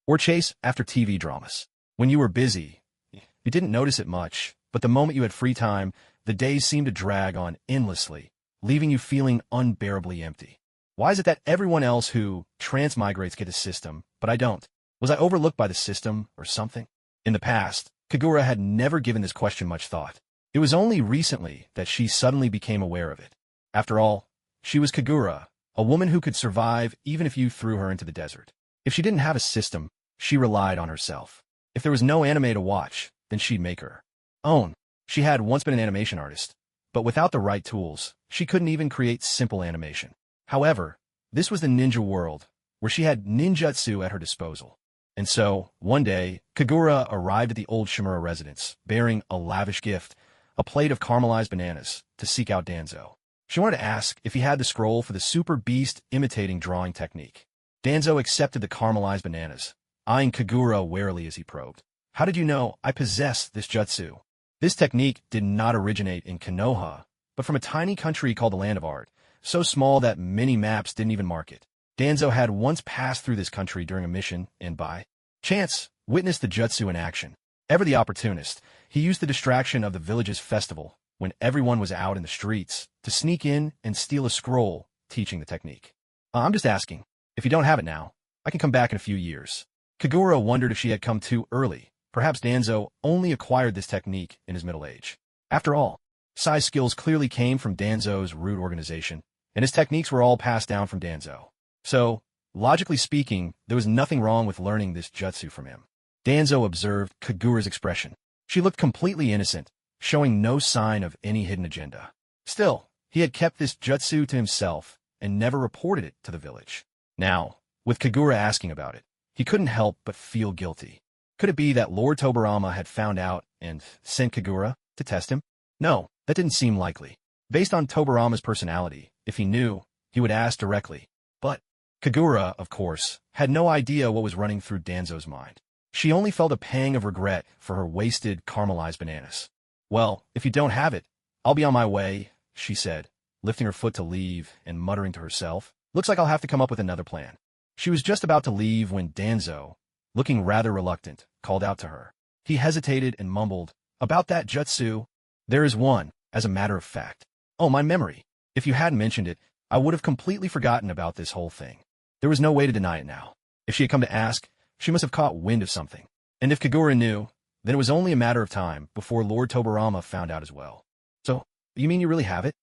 or chase after TV dramas. When you were busy, you didn't notice it much, but the moment you had free time, the days seemed to drag on endlessly, leaving you feeling unbearably empty. Why is it that everyone else who transmigrates get a system, but I don't? Was I overlooked by the system or something? In the past, Kagura had never given this question much thought. It was only recently that she suddenly became aware of it. After all, she was Kagura, a woman who could survive even if you threw her into the desert. If she didn't have a system, she relied on herself. If there was no anime to watch, then she'd make her own. She had once been an animation artist, but without the right tools, she couldn't even create simple animation. However, this was the ninja world, where she had ninjutsu at her disposal. And so, one day, Kagura arrived at the old Shimura residence, bearing a lavish gift, a plate of caramelized bananas, to seek out Danzo. She wanted to ask if he had the scroll for the super beast imitating drawing technique. Danzo accepted the caramelized bananas, eyeing Kagura warily as he probed. How did you know I possess this jutsu? This technique did not originate in Konoha, but from a tiny country called the Land of Art, so small that many maps didn't even mark it. Danzo had once passed through this country during a mission and by chance witnessed the jutsu in action. Ever the opportunist, he used the distraction of the village's festival, when everyone was out in the streets, to sneak in and steal a scroll teaching the technique. I'm just asking. If you don't have it now, I can come back in a few years. Kagura wondered if she had come too early. Perhaps Danzo only acquired this technique in his middle age. After all, Sai's skills clearly came from Danzo's rude organization, and his techniques were all passed down from Danzo. So, logically speaking, there was nothing wrong with learning this jutsu from him. Danzo observed Kagura's expression. She looked completely innocent, showing no sign of any hidden agenda. Still, he had kept this jutsu to himself and never reported it to the village. Now, with Kagura asking about it, he couldn't help but feel guilty. Could it be that Lord Tobarama had found out and sent Kagura to test him? No, that didn't seem likely. Based on Tobarama's personality, if he knew, he would ask directly. But Kagura, of course, had no idea what was running through Danzo's mind. She only felt a pang of regret for her wasted caramelized bananas. Well, if you don't have it, I'll be on my way, she said, lifting her foot to leave and muttering to herself. Looks like I'll have to come up with another plan. She was just about to leave when Danzo, looking rather reluctant, called out to her. He hesitated and mumbled, about that jutsu. There is one, as a matter of fact. Oh, my memory. If you hadn't mentioned it, I would have completely forgotten about this whole thing. There was no way to deny it now. If she had come to ask, she must have caught wind of something. And if Kagura knew, then it was only a matter of time before Lord Tobarama found out as well. So, you mean you really have it?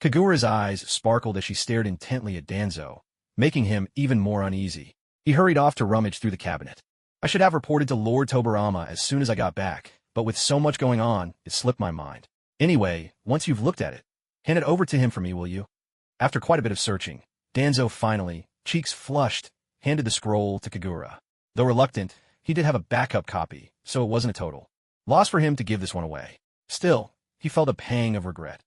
Kagura's eyes sparkled as she stared intently at Danzo, making him even more uneasy. He hurried off to rummage through the cabinet. I should have reported to Lord Tobarama as soon as I got back, but with so much going on, it slipped my mind. Anyway, once you've looked at it, hand it over to him for me, will you? After quite a bit of searching, Danzo finally, cheeks flushed, handed the scroll to Kagura. Though reluctant, he did have a backup copy, so it wasn't a total loss for him to give this one away. Still, he felt a pang of regret.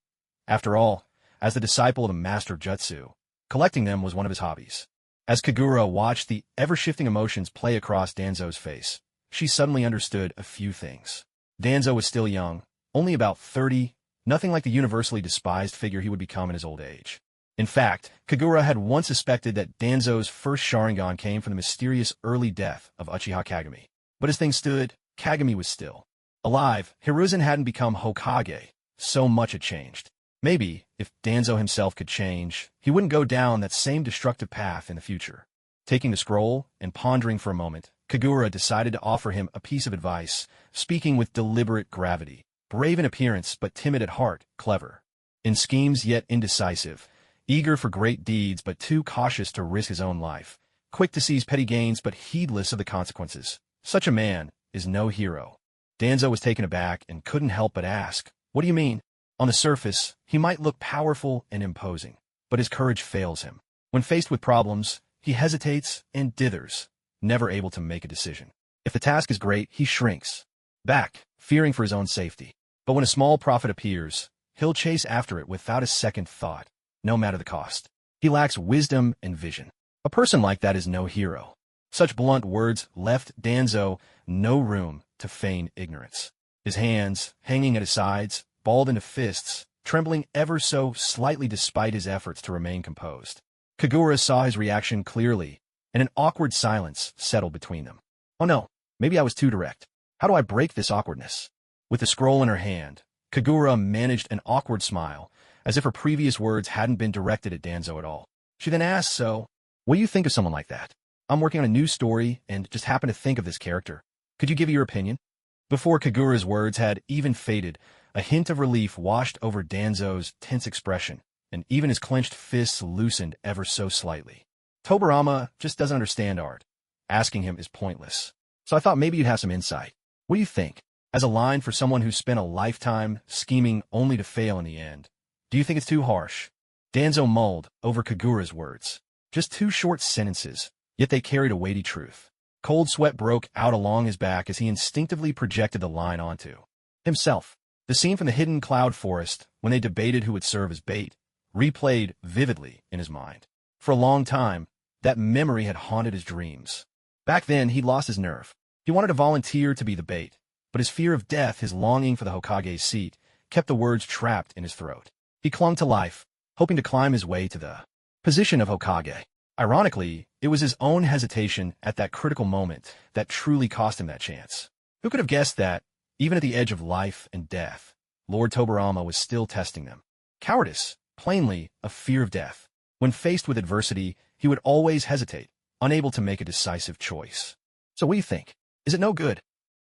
After all, as the disciple of the master of jutsu, collecting them was one of his hobbies. As Kagura watched the ever-shifting emotions play across Danzo's face, she suddenly understood a few things. Danzo was still young, only about 30, nothing like the universally despised figure he would become in his old age. In fact, Kagura had once suspected that Danzo's first Sharingan came from the mysterious early death of Uchiha Kagami. But as things stood, Kagami was still alive. Hiruzen hadn't become Hokage. So much had changed. Maybe, if Danzo himself could change, he wouldn't go down that same destructive path in the future. Taking the scroll and pondering for a moment, Kagura decided to offer him a piece of advice, speaking with deliberate gravity. Brave in appearance but timid at heart, clever in schemes yet indecisive, eager for great deeds but too cautious to risk his own life, quick to seize petty gains but heedless of the consequences. Such a man is no hero. Danzo was taken aback and couldn't help but ask, what do you mean? On the surface, he might look powerful and imposing, but his courage fails him. When faced with problems, he hesitates and dithers, never able to make a decision. If the task is great, he shrinks back, fearing for his own safety. But when a small profit appears, he'll chase after it without a second thought, no matter the cost. He lacks wisdom and vision. A person like that is no hero. Such blunt words left Danzo no room to feign ignorance. His hands, hanging at his sides, balled into fists, trembling ever so slightly despite his efforts to remain composed. Kagura saw his reaction clearly, and an awkward silence settled between them. Oh no, maybe I was too direct. How do I break this awkwardness? With the scroll in her hand, Kagura managed an awkward smile, as if her previous words hadn't been directed at Danzo at all. She then asked, so, what do you think of someone like that? I'm working on a new story and just happened to think of this character. Could you give your opinion? Before Kagura's words had even faded, a hint of relief washed over Danzo's tense expression, and even his clenched fists loosened ever so slightly. Tobarama just doesn't understand art. Asking him is pointless. So I thought maybe you'd have some insight. What do you think? As a line for someone who spent a lifetime scheming only to fail in the end. Do you think it's too harsh? Danzo mulled over Kagura's words. Just two short sentences, yet they carried a weighty truth. Cold sweat broke out along his back as he instinctively projected the line onto himself. The scene from the hidden cloud forest, when they debated who would serve as bait, replayed vividly in his mind. For a long time, that memory had haunted his dreams. Back then, he'd lost his nerve. He wanted to volunteer to be the bait, but his fear of death, his longing for the Hokage's seat, kept the words trapped in his throat. He clung to life, hoping to climb his way to the position of Hokage. Ironically, it was his own hesitation at that critical moment that truly cost him that chance. Who could have guessed that, even at the edge of life and death, Lord Tobirama was still testing them? Cowardice, plainly a fear of death. When faced with adversity, he would always hesitate, unable to make a decisive choice. So what do you think? Is it no good?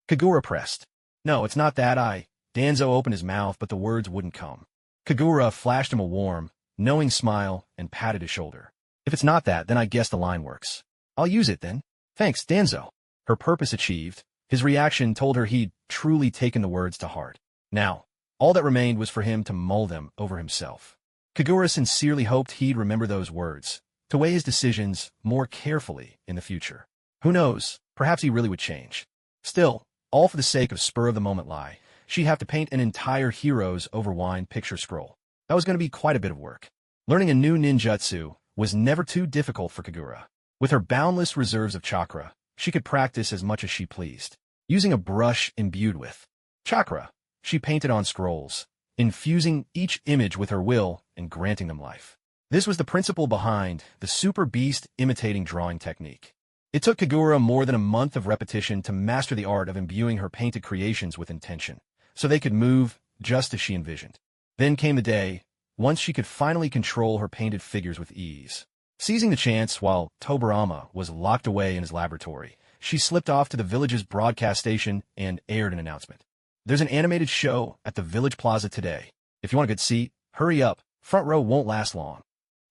Kagura pressed. No, it's not that. Danzo opened his mouth, but the words wouldn't come. Kagura flashed him a warm, knowing smile and patted his shoulder. If it's not that, then I guess the line works. I'll use it then. Thanks, Danzo. Her purpose achieved, his reaction told her he'd truly taken the words to heart. Now, all that remained was for him to mull them over himself. Kagura sincerely hoped he'd remember those words, to weigh his decisions more carefully in the future. Who knows, perhaps he really would change. Still, all for the sake of spur-of-the-moment lie, she'd have to paint an entire Heroes Over Wine picture scroll. That was going to be quite a bit of work. Learning a new ninjutsu was never too difficult for Kagura. With her boundless reserves of chakra, she could practice as much as she pleased. Using a brush imbued with chakra, she painted on scrolls, infusing each image with her will and granting them life. This was the principle behind the super beast imitating drawing technique. It took Kagura more than a month of repetition to master the art of imbuing her painted creations with intention, so they could move just as she envisioned. Then came the day, once she could finally control her painted figures with ease. Seizing the chance while Tobirama was locked away in his laboratory, she slipped off to the village's broadcast station and aired an announcement. There's an animated show at the village plaza today. If you want a good seat, hurry up, front row won't last long.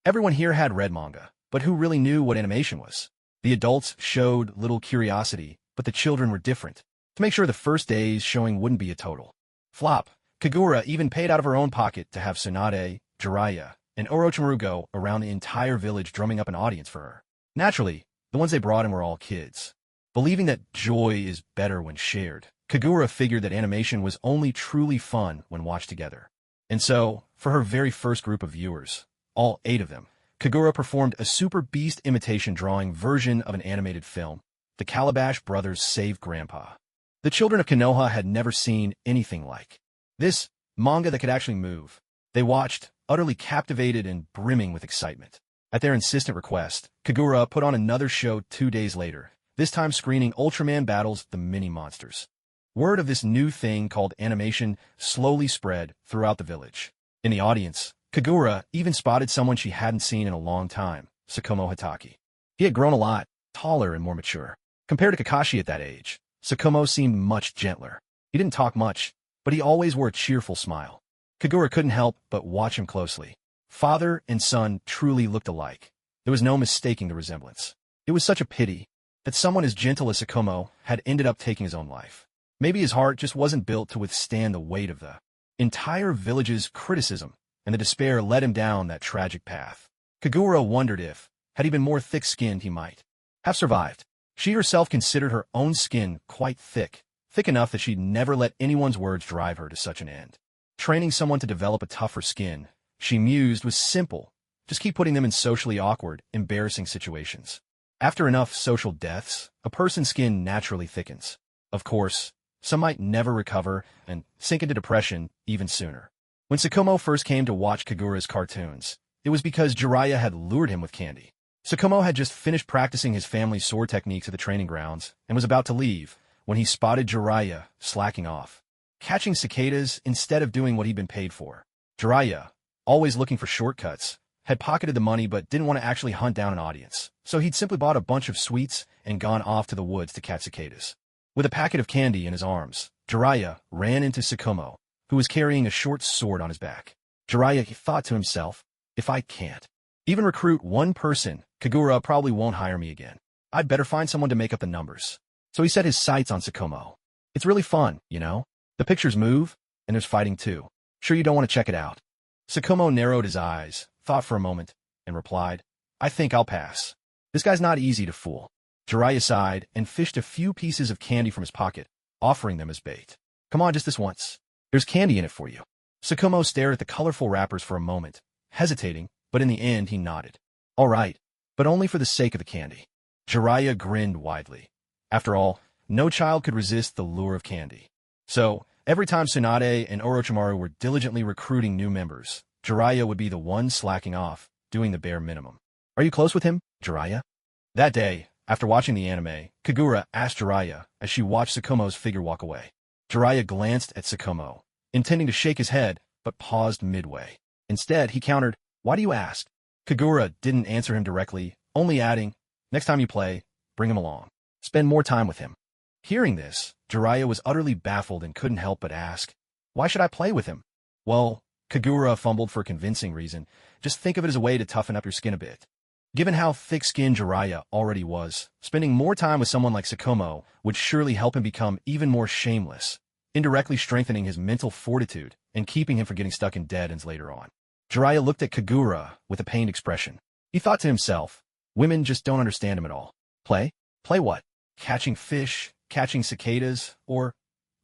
Everyone here had read manga, but who really knew what animation was? The adults showed little curiosity, but the children were different. To make sure the first day's showing wouldn't be a total flop, Kagura even paid out of her own pocket to have Tsunade, Jiraiya, and Orochimaru go around the entire village drumming up an audience for her. Naturally, the ones they brought in were all kids. Believing that joy is better when shared, Kagura figured that animation was only truly fun when watched together. And so, for her very first group of viewers, all 8 of them, Kagura performed a super beast imitation drawing version of an animated film, The Calabash Brothers Save Grandpa. The children of Konoha had never seen anything like this manga that could actually move. They watched, utterly captivated and brimming with excitement. At their insistent request, Kagura put on another show 2 days later, this time screening Ultraman battles the mini-monsters. Word of this new thing called animation slowly spread throughout the village. In the audience, Kagura even spotted someone she hadn't seen in a long time, Tsukumo Hitaki. He had grown a lot, taller and more mature. Compared to Kakashi at that age, Tsukumo seemed much gentler. He didn't talk much, but he always wore a cheerful smile. Kagura couldn't help but watch him closely. Father and son truly looked alike. There was no mistaking the resemblance. It was such a pity that someone as gentle as Tsukumo had ended up taking his own life. Maybe his heart just wasn't built to withstand the weight of the entire village's criticism, and the despair led him down that tragic path. Kagura wondered if, had he been more thick-skinned, he might have survived. She herself considered her own skin quite thick enough that she'd never let anyone's words drive her to such an end. Training someone to develop a tougher skin, she mused, was simple. Just keep putting them in socially awkward, embarrassing situations. After enough social deaths, a person's skin naturally thickens. Of course, some might never recover and sink into depression even sooner. When Tsukumo first came to watch Kagura's cartoons, it was because Jiraiya had lured him with candy. Tsukumo had just finished practicing his family's sword techniques at the training grounds and was about to leave when he spotted Jiraiya slacking off, catching cicadas instead of doing what he'd been paid for. Jiraiya, always looking for shortcuts, had pocketed the money but didn't want to actually hunt down an audience, so he'd simply bought a bunch of sweets and gone off to the woods to catch cicadas. With a packet of candy in his arms, Jiraiya ran into Tsukumo, who was carrying a short sword on his back. Jiraiya thought to himself, if I can't even recruit one person, Kagura probably won't hire me again. I'd better find someone to make up the numbers. So he set his sights on Tsukumo. It's really fun, you know? The pictures move, and there's fighting too. Sure you don't want to check it out? Tsukumo narrowed his eyes, thought for a moment, and replied, I think I'll pass. This guy's not easy to fool. Jiraiya sighed and fished a few pieces of candy from his pocket, offering them as bait. Come on, just this once. There's candy in it for you. Tsukumo stared at the colorful wrappers for a moment, hesitating, but in the end he nodded. All right, but only for the sake of the candy. Jiraiya grinned widely. After all, no child could resist the lure of candy. So, every time Tsunade and Orochimaru were diligently recruiting new members, Jiraiya would be the one slacking off, doing the bare minimum. Are you close with him, Jiraiya? That day, after watching the anime, Kagura asked Jiraiya as she watched Tsukumo's figure walk away. Jiraiya glanced at Tsukumo, intending to shake his head, but paused midway. Instead, he countered, "Why do you ask?" Kagura didn't answer him directly, only adding, "Next time you play, bring him along. Spend more time with him." Hearing this, Jiraiya was utterly baffled and couldn't help but ask, "Why should I play with him?" Well, Kagura fumbled for a convincing reason. Just think of it as a way to toughen up your skin a bit. Given how thick-skinned Jiraiya already was, spending more time with someone like Tsukumo would surely help him become even more shameless, indirectly strengthening his mental fortitude and keeping him from getting stuck in dead ends later on. Jiraiya looked at Kagura with a pained expression. He thought to himself, women just don't understand him at all. Play? Play what? Catching fish, catching cicadas, or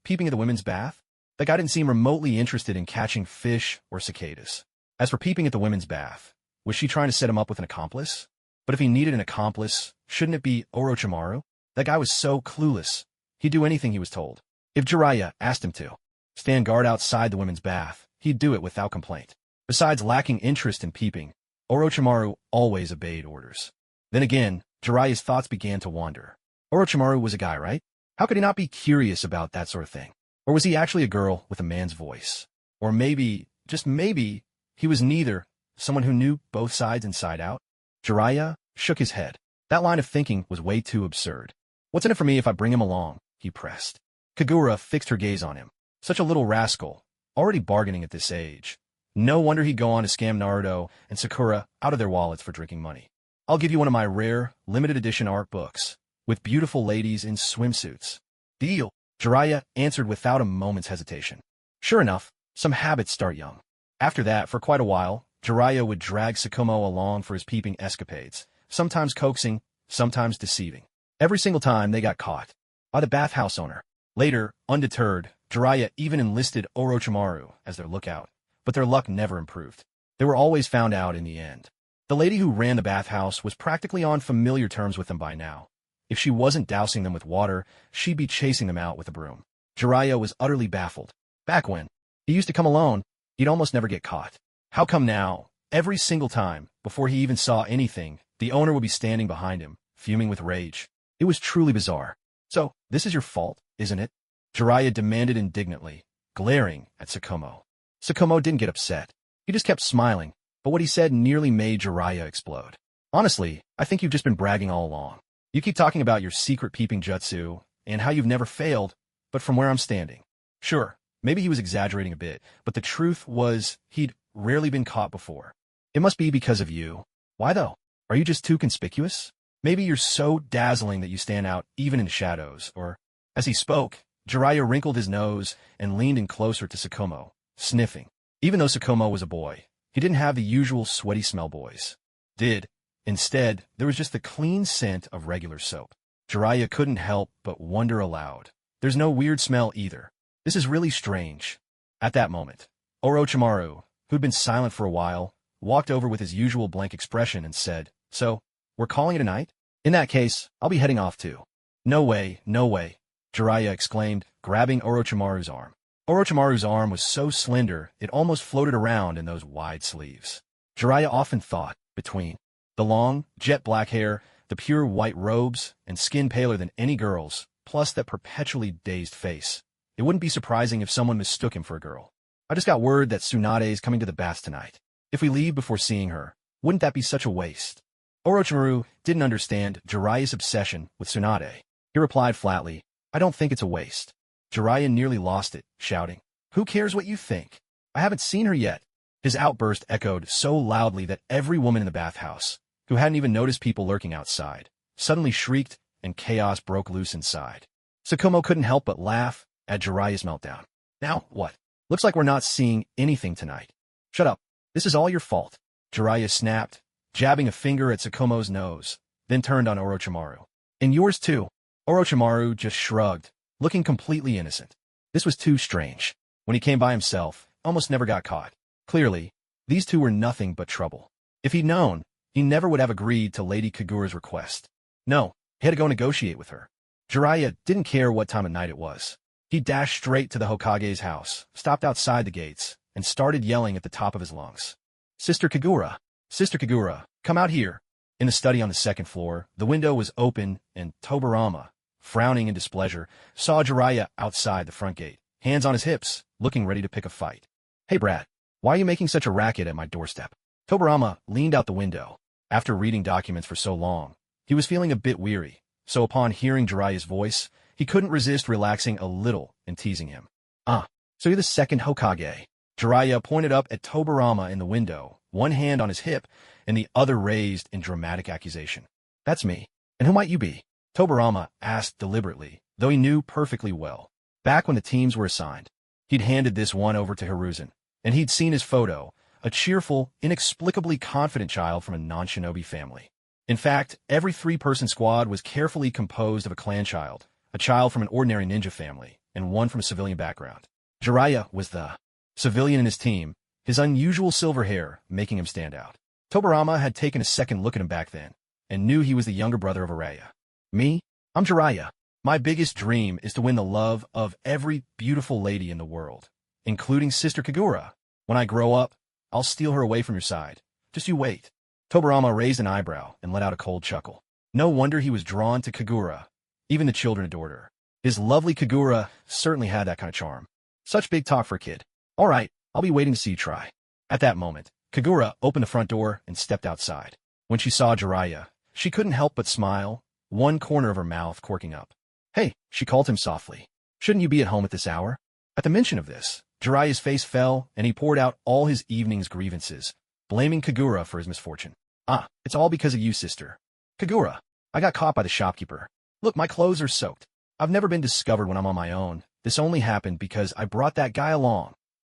peeping at the women's bath? The guy didn't seem remotely interested in catching fish or cicadas. As for peeping at the women's bath, was she trying to set him up with an accomplice? But if he needed an accomplice, shouldn't it be Orochimaru? That guy was so clueless. He'd do anything he was told. If Jiraiya asked him to stand guard outside the women's bath, he'd do it without complaint. Besides lacking interest in peeping, Orochimaru always obeyed orders. Then again, Jiraiya's thoughts began to wander. Orochimaru was a guy, right? How could he not be curious about that sort of thing? Or was he actually a girl with a man's voice? Or maybe, just maybe, he was neither, someone who knew both sides inside out? Jiraiya shook his head. That line of thinking was way too absurd. What's in it for me if I bring him along? He pressed. Kagura fixed her gaze on him. Such a little rascal, already bargaining at this age. No wonder he'd go on to scam Naruto and Sakura out of their wallets for drinking money. I'll give you one of my rare, limited edition art books, with beautiful ladies in swimsuits. Deal, Jiraiya answered without a moment's hesitation. Sure enough, some habits start young. After that, for quite a while, Jiraiya would drag Tsukumo along for his peeping escapades, sometimes coaxing, sometimes deceiving. Every single time they got caught by the bathhouse owner. Later, undeterred, Jiraiya even enlisted Orochimaru as their lookout, but their luck never improved. They were always found out in the end. The lady who ran the bathhouse was practically on familiar terms with them by now. If she wasn't dousing them with water, she'd be chasing them out with a broom. Jiraiya was utterly baffled. Back when he used to come alone, he'd almost never get caught. How come now, every single time, before he even saw anything, the owner would be standing behind him, fuming with rage? It was truly bizarre. So, this is your fault, isn't it? Jiraiya demanded indignantly, glaring at Tsukumo. Tsukumo didn't get upset. He just kept smiling, but what he said nearly made Jiraiya explode. Honestly, I think you've just been bragging all along. You keep talking about your secret peeping jutsu, and how you've never failed, but from where I'm standing. Sure, maybe he was exaggerating a bit, but the truth was he'd rarely been caught before. It must be because of you. Why though? Are you just too conspicuous? Maybe you're so dazzling that you stand out even in shadows, or... As he spoke, Jiraiya wrinkled his nose and leaned in closer to Tsukumo, sniffing. Even though Tsukumo was a boy, he didn't have the usual sweaty smell boys did. Instead, there was just the clean scent of regular soap. Jiraiya couldn't help but wonder aloud. There's no weird smell either. This is really strange. At that moment, Orochimaru, who'd been silent for a while, walked over with his usual blank expression and said, "So, we're calling it a night? In that case, I'll be heading off too." "No way, no way," Jiraiya exclaimed, grabbing Orochimaru's arm. Orochimaru's arm was so slender it almost floated around in those wide sleeves. Jiraiya often thought, between the long, jet-black hair, the pure white robes, and skin paler than any girl's, plus that perpetually dazed face, it wouldn't be surprising if someone mistook him for a girl. "I just got word that Tsunade's coming to the baths tonight. If we leave before seeing her, wouldn't that be such a waste?" Orochimaru didn't understand Jiraiya's obsession with Tsunade. He replied flatly, "I don't think it's a waste." Jiraiya nearly lost it, shouting, "Who cares what you think? I haven't seen her yet." His outburst echoed so loudly that every woman in the bathhouse, who hadn't even noticed people lurking outside, suddenly shrieked and chaos broke loose inside. Tsukumo couldn't help but laugh at Jiraiya's meltdown. "Now, what? Looks like we're not seeing anything tonight." "Shut up. This is all your fault," Jiraiya snapped, jabbing a finger at Tsukumo's nose, then turned on Orochimaru. "And yours too." Orochimaru just shrugged, looking completely innocent. This was too strange. When he came by himself, almost never got caught. Clearly, These two were nothing but trouble. If he'd known, he never would have agreed to Lady Kagura's request. No, he had to go negotiate with her. Jiraiya didn't care what time of night it was. He dashed straight to the Hokage's house, stopped outside the gates, and started yelling at the top of his lungs. Sister Kagura! Sister Kagura, come out here! In the study on the second floor, the window was open, and Tobirama, frowning in displeasure, saw Jiraiya outside the front gate, hands on his hips, looking ready to pick a fight. Hey brat, why are you making such a racket at my doorstep? Tobirama leaned out the window. After reading documents for so long, he was feeling a bit weary, so upon hearing Jiraiya's voice, he couldn't resist relaxing a little and teasing him. Ah, so you're the second Hokage. Jiraiya pointed up at Tobirama in the window, one hand on his hip, and the other raised in dramatic accusation. That's me. And who might you be? Tobirama asked deliberately, though he knew perfectly well. Back when the teams were assigned, he'd handed this one over to Hiruzen, and he'd seen his photo, a cheerful, inexplicably confident child from a non-shinobi family. In fact, every three-person squad was carefully composed of a clan child, a child from an ordinary ninja family, and one from a civilian background. Jiraiya was the civilian in his team, his unusual silver hair making him stand out. Tobirama had taken a second look at him back then, and knew he was the younger brother of Araya. Me? I'm Jiraiya. My biggest dream is to win the love of every beautiful lady in the world, including Sister Kagura. When I grow up, I'll steal her away from your side. Just you wait. Tobirama raised an eyebrow and let out a cold chuckle. No wonder he was drawn to Kagura. Even the children adored her. His lovely Kagura certainly had that kind of charm. Such big talk for a kid. All right, I'll be waiting to see you try. At that moment, Kagura opened the front door and stepped outside. When she saw Jiraiya, she couldn't help but smile, one corner of her mouth corking up. Hey, she called him softly. Shouldn't you be at home at this hour? At the mention of this, Jiraiya's face fell, and he poured out all his evening's grievances, blaming Kagura for his misfortune. Ah, it's all because of you, sister. Kagura, I got caught by the shopkeeper. Look, my clothes are soaked. I've never been discovered when I'm on my own. This only happened because I brought that guy along.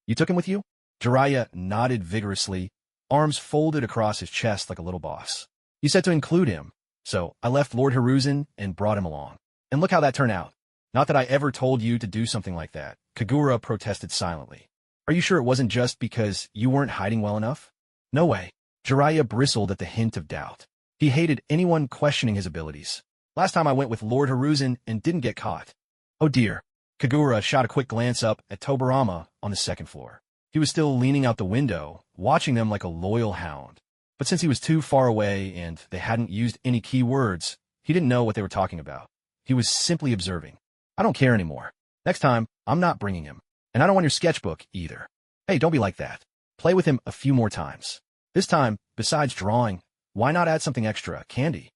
You took him with you? Jiraiya nodded vigorously, arms folded across his chest like a little boss. You said to include him, so I left Lord Hiruzen and brought him along. And look how that turned out. Not that I ever told you to do something like that, Kagura protested silently. Are you sure it wasn't just because you weren't hiding well enough? No way. Jiraiya bristled at the hint of doubt. He hated anyone questioning his abilities. Last time I went with Lord Hiruzen and didn't get caught. Oh dear. Kagura shot a quick glance up at Tobirama on the second floor. He was still leaning out the window, watching them like a loyal hound. But since he was too far away and they hadn't used any key words, he didn't know what they were talking about. He was simply observing. I don't care anymore. Next time, I'm not bringing him. And I don't want your sketchbook either. Hey, don't be like that. Play with him a few more times. This time, besides drawing, why not add something extra, candy?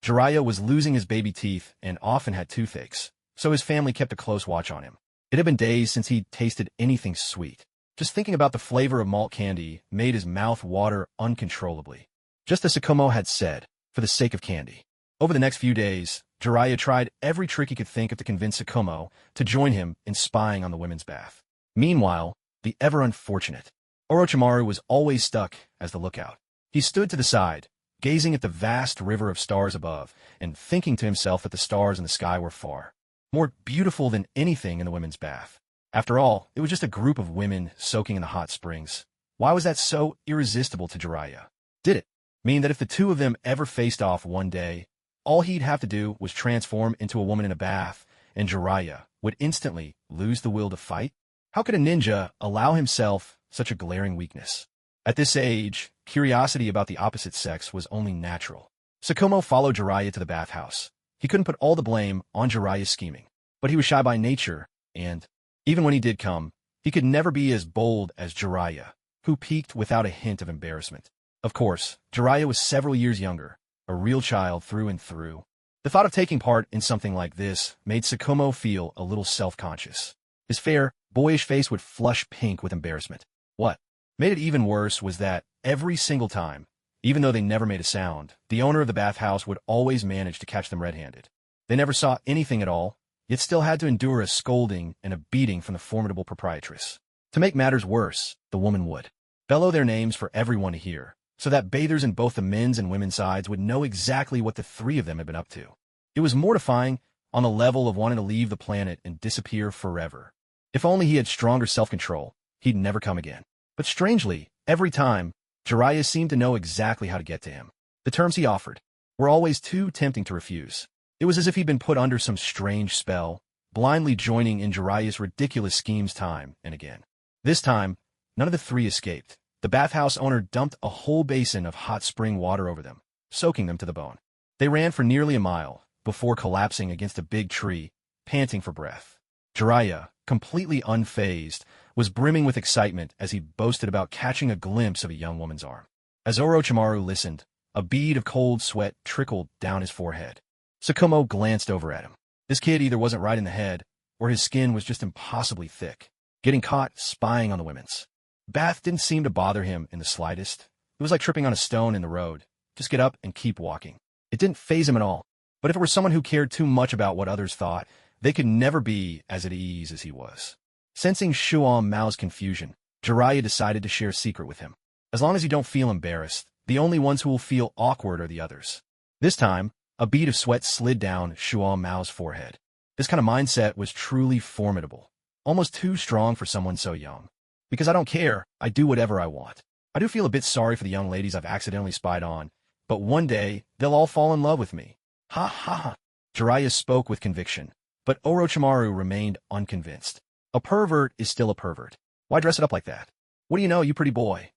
Jiraiya was losing his baby teeth and often had toothaches, so his family kept a close watch on him. It had been days since he'd tasted anything sweet. Just thinking about the flavor of malt candy made his mouth water uncontrollably. Just as Sakumo had said, for the sake of candy. Over the next few days, Jiraiya tried every trick he could think of to convince Sakumo to join him in spying on the women's bath. Meanwhile, the ever-unfortunate Orochimaru was always stuck as the lookout. He stood to the side, gazing at the vast river of stars above, and thinking to himself that the stars in the sky were far more beautiful than anything in the women's bath. After all, it was just a group of women soaking in the hot springs. Why was that so irresistible to Jiraiya? Did it mean that if the two of them ever faced off one day, all he'd have to do was transform into a woman in a bath, and Jiraiya would instantly lose the will to fight? How could a ninja allow himself such a glaring weakness? At this age, curiosity about the opposite sex was only natural. Sakumo followed Jiraiya to the bathhouse. He couldn't put all the blame on Jiraiya's scheming, but he was shy by nature, and even when he did come, he could never be as bold as Jiraiya, who peeked without a hint of embarrassment. Of course, Jiraiya was several years younger, a real child through and through. The thought of taking part in something like this made Sakumo feel a little self-conscious. His fair, boyish face would flush pink with embarrassment. What made it even worse was that every single time, even though they never made a sound, the owner of the bathhouse would always manage to catch them red-handed. They never saw anything at all, yet still had to endure a scolding and a beating from the formidable proprietress. To make matters worse, the woman would bellow their names for everyone to hear, so that bathers in both the men's and women's sides would know exactly what the three of them had been up to. It was mortifying on the level of wanting to leave the planet and disappear forever. If only he had stronger self-control, he'd never come again. But strangely, Every time, Jiraiya seemed to know exactly how to get to him. The terms he offered were always too tempting to refuse. It was as if he'd been put under some strange spell, blindly joining in Jiraiya's ridiculous schemes time and again. This time, none of the three escaped. The bathhouse owner dumped a whole basin of hot spring water over them, soaking them to the bone. They ran for nearly a mile, before collapsing against a big tree, panting for breath. Jiraiya, completely unfazed, was brimming with excitement as he boasted about catching a glimpse of a young woman's arm. As Orochimaru listened, a bead of cold sweat trickled down his forehead. Tsukumo glanced over at him. This kid either wasn't right in the head, or his skin was just impossibly thick, getting caught spying on the women's. Bath didn't seem to bother him in the slightest. It was like tripping on a stone in the road. Just get up and keep walking. It didn't faze him at all. But if it were someone who cared too much about what others thought, they could never be as at ease as he was. Sensing Shuan Mao's confusion, Jiraiya decided to share a secret with him. As long as you don't feel embarrassed, the only ones who will feel awkward are the others. This time, a bead of sweat slid down Shuan Mao's forehead. This kind of mindset was truly formidable, almost too strong for someone so young. Because I don't care, I do whatever I want. I do feel a bit sorry for the young ladies I've accidentally spied on, but one day, they'll all fall in love with me. Ha ha ha. Jiraiya spoke with conviction, but Orochimaru remained unconvinced. A pervert is still a pervert. Why dress it up like that? What do you know, you pretty boy?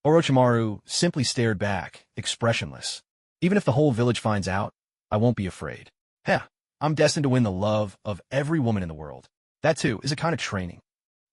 Orochimaru simply stared back, expressionless. Even if the whole village finds out, I won't be afraid. Heh, I'm destined to win the love of every woman in the world. That too is a kind of training.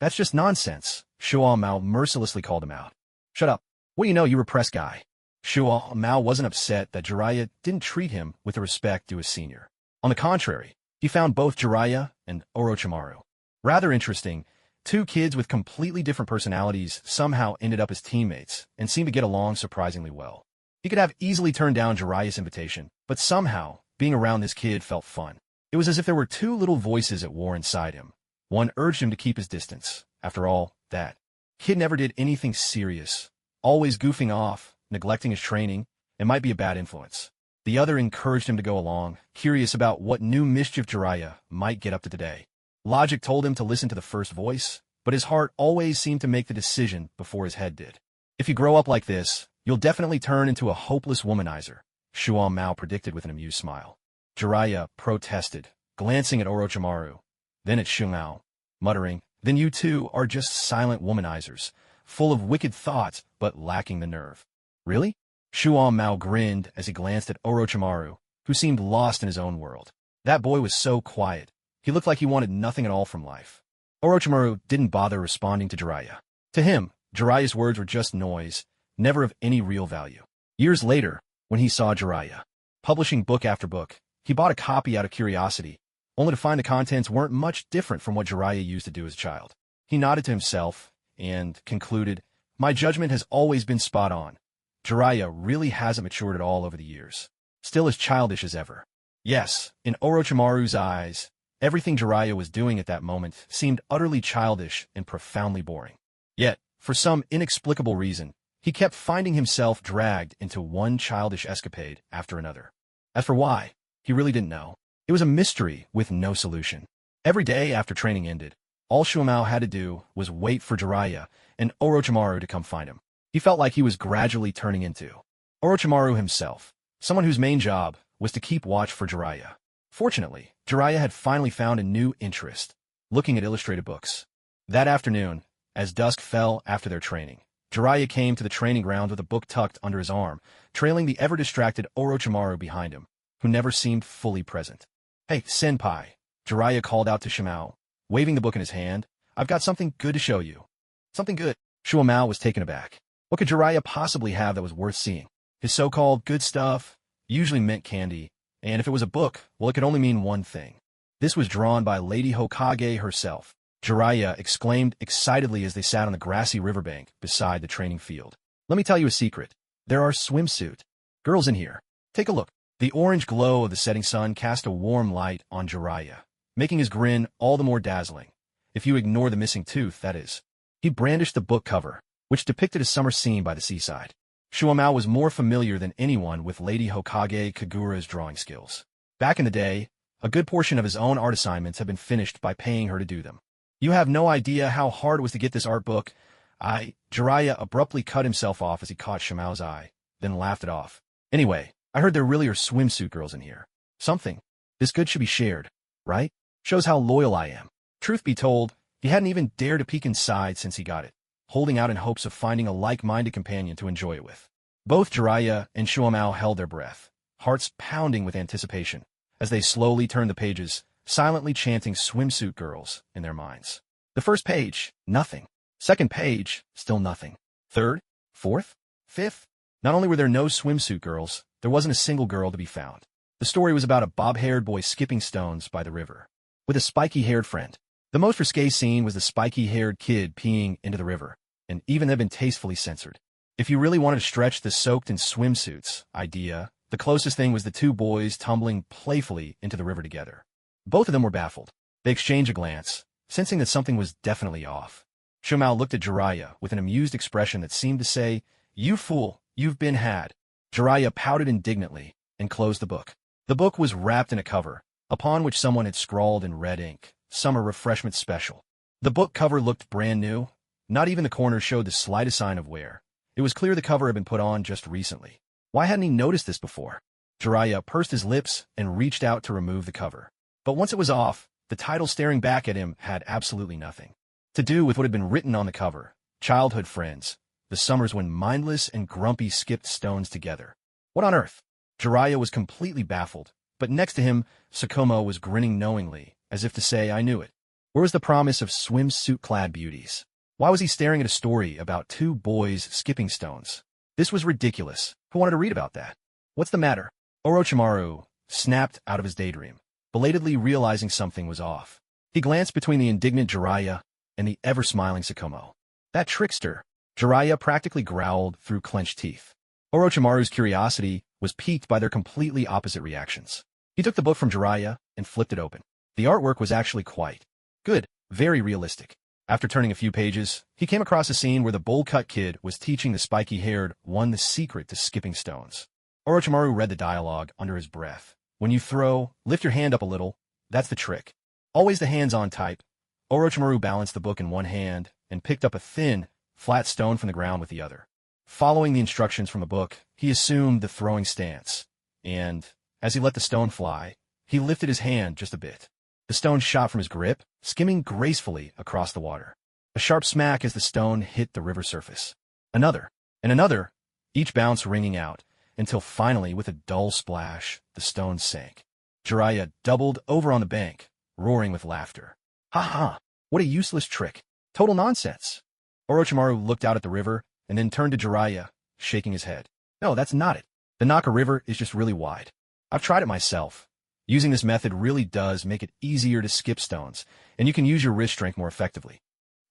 That's just nonsense, Shuan Mao mercilessly called him out. Shut up. What do you know, you repressed guy? Shuan Mao wasn't upset that Jiraiya didn't treat him with the respect due his senior. On the contrary, he found both Jiraiya and Orochimaru rather interesting. Two kids with completely different personalities somehow ended up as teammates and seemed to get along surprisingly well. He could have easily turned down Jiraiya's invitation, but somehow, being around this kid felt fun. It was as if there were two little voices at war inside him. One urged him to keep his distance. After all, that kid never did anything serious, always goofing off, neglecting his training, and might be a bad influence. The other encouraged him to go along, curious about what new mischief Jiraiya might get up to today. Logic told him to listen to the first voice, but his heart always seemed to make the decision before his head did. If you grow up like this, you'll definitely turn into a hopeless womanizer, Shuan Mao predicted with an amused smile. Jiraiya protested, glancing at Orochimaru, then at Shuan Mao, muttering, then you two are just silent womanizers, full of wicked thoughts but lacking the nerve. Really? Shuan Mao grinned as he glanced at Orochimaru, who seemed lost in his own world. That boy was so quiet. He looked like he wanted nothing at all from life. Orochimaru didn't bother responding to Jiraiya. To him, Jiraiya's words were just noise, never of any real value. Years later, when he saw Jiraiya publishing book after book, he bought a copy out of curiosity, only to find the contents weren't much different from what Jiraiya used to do as a child. He nodded to himself and concluded, my judgment has always been spot on. Jiraiya really hasn't matured at all over the years. Still as childish as ever. Yes, in Orochimaru's eyes, everything Jiraiya was doing at that moment seemed utterly childish and profoundly boring. Yet, for some inexplicable reason, he kept finding himself dragged into one childish escapade after another. As for why, he really didn't know. It was a mystery with no solution. Every day after training ended, all Shuan Mao had to do was wait for Jiraiya and Orochimaru to come find him. He felt like he was gradually turning into Orochimaru himself, someone whose main job was to keep watch for Jiraiya. Fortunately, Jiraiya had finally found a new interest, looking at illustrated books. That afternoon, as dusk fell after their training, Jiraiya came to the training ground with a book tucked under his arm, trailing the ever-distracted Orochimaru behind him, who never seemed fully present. Hey, senpai, Jiraiya called out to Shimao, waving the book in his hand. I've got something good to show you. Something good? Shuan Mao was taken aback. What could Jiraiya possibly have that was worth seeing? His so-called good stuff usually meant candy, and if it was a book, well, it could only mean one thing. This was drawn by Lady Hokage herself. Jiraiya exclaimed excitedly as they sat on the grassy riverbank beside the training field. Let me tell you a secret. There are swimsuit girls in here. Take a look. The orange glow of the setting sun cast a warm light on Jiraiya, making his grin all the more dazzling. If you ignore the missing tooth, that is. He brandished the book cover, which depicted a summer scene by the seaside. Shuan Mao was more familiar than anyone with Lady Hokage Kagura's drawing skills. Back in the day, a good portion of his own art assignments had been finished by paying her to do them. You have no idea how hard it was to get this art book. Jiraiya abruptly cut himself off as he caught Shimau's eye, then laughed it off. Anyway, I heard there really are swimsuit girls in here. Something. This good should be shared, right? Shows how loyal I am. Truth be told, he hadn't even dared to peek inside since he got it, holding out in hopes of finding a like-minded companion to enjoy it with. Both Jiraiya and Shimau held their breath, hearts pounding with anticipation, as they slowly turned the pages, silently chanting swimsuit girls in their minds. The first page, nothing. Second page, still nothing. Third, fourth, fifth. Not only were there no swimsuit girls, there wasn't a single girl to be found. The story was about a bob-haired boy skipping stones by the river, with a spiky-haired friend. The most risque scene was the spiky-haired kid peeing into the river, and even had been tastefully censored. If you really wanted to stretch the soaked in swimsuits idea, the closest thing was the two boys tumbling playfully into the river together. Both of them were baffled. They exchanged a glance, sensing that something was definitely off. Shimau looked at Jiraiya with an amused expression that seemed to say, "You fool, you've been had." Jiraiya pouted indignantly and closed the book. The book was wrapped in a cover, upon which someone had scrawled in red ink, "Summer Refreshment Special." The book cover looked brand new. Not even the corner showed the slightest sign of wear. It was clear the cover had been put on just recently. Why hadn't he noticed this before? Jiraiya pursed his lips and reached out to remove the cover. But once it was off, the title staring back at him had absolutely nothing to do with what had been written on the cover. Childhood friends. The summers when mindless and grumpy skipped stones together. What on earth? Jiraiya was completely baffled, but next to him, Tsukumo was grinning knowingly, as if to say, "I knew it." Where was the promise of swimsuit-clad beauties? Why was he staring at a story about two boys skipping stones? This was ridiculous. Who wanted to read about that? What's the matter? Orochimaru snapped out of his daydream, belatedly realizing something was off. He glanced between the indignant Jiraiya and the ever-smiling Tsukumo. That trickster! Jiraiya practically growled through clenched teeth. Orochimaru's curiosity was piqued by their completely opposite reactions. He took the book from Jiraiya and flipped it open. The artwork was actually quite good, very realistic. After turning a few pages, he came across a scene where the bowl-cut kid was teaching the spiky-haired one the secret to skipping stones. Orochimaru read the dialogue under his breath. When you throw, lift your hand up a little. That's the trick. Always the hands-on type. Orochimaru balanced the book in one hand and picked up a thin, flat stone from the ground with the other. Following the instructions from the book, he assumed the throwing stance, and, as he let the stone fly, he lifted his hand just a bit. The stone shot from his grip, skimming gracefully across the water. A sharp smack as the stone hit the river surface. Another, and another, each bounce ringing out, until finally, with a dull splash, the stone sank. Jiraiya doubled over on the bank, roaring with laughter. "Ha ha! What a useless trick! Total nonsense!" Orochimaru looked out at the river, and then turned to Jiraiya, shaking his head. "No, that's not it. The Naka River is just really wide. I've tried it myself. Using this method really does make it easier to skip stones, and you can use your wrist strength more effectively."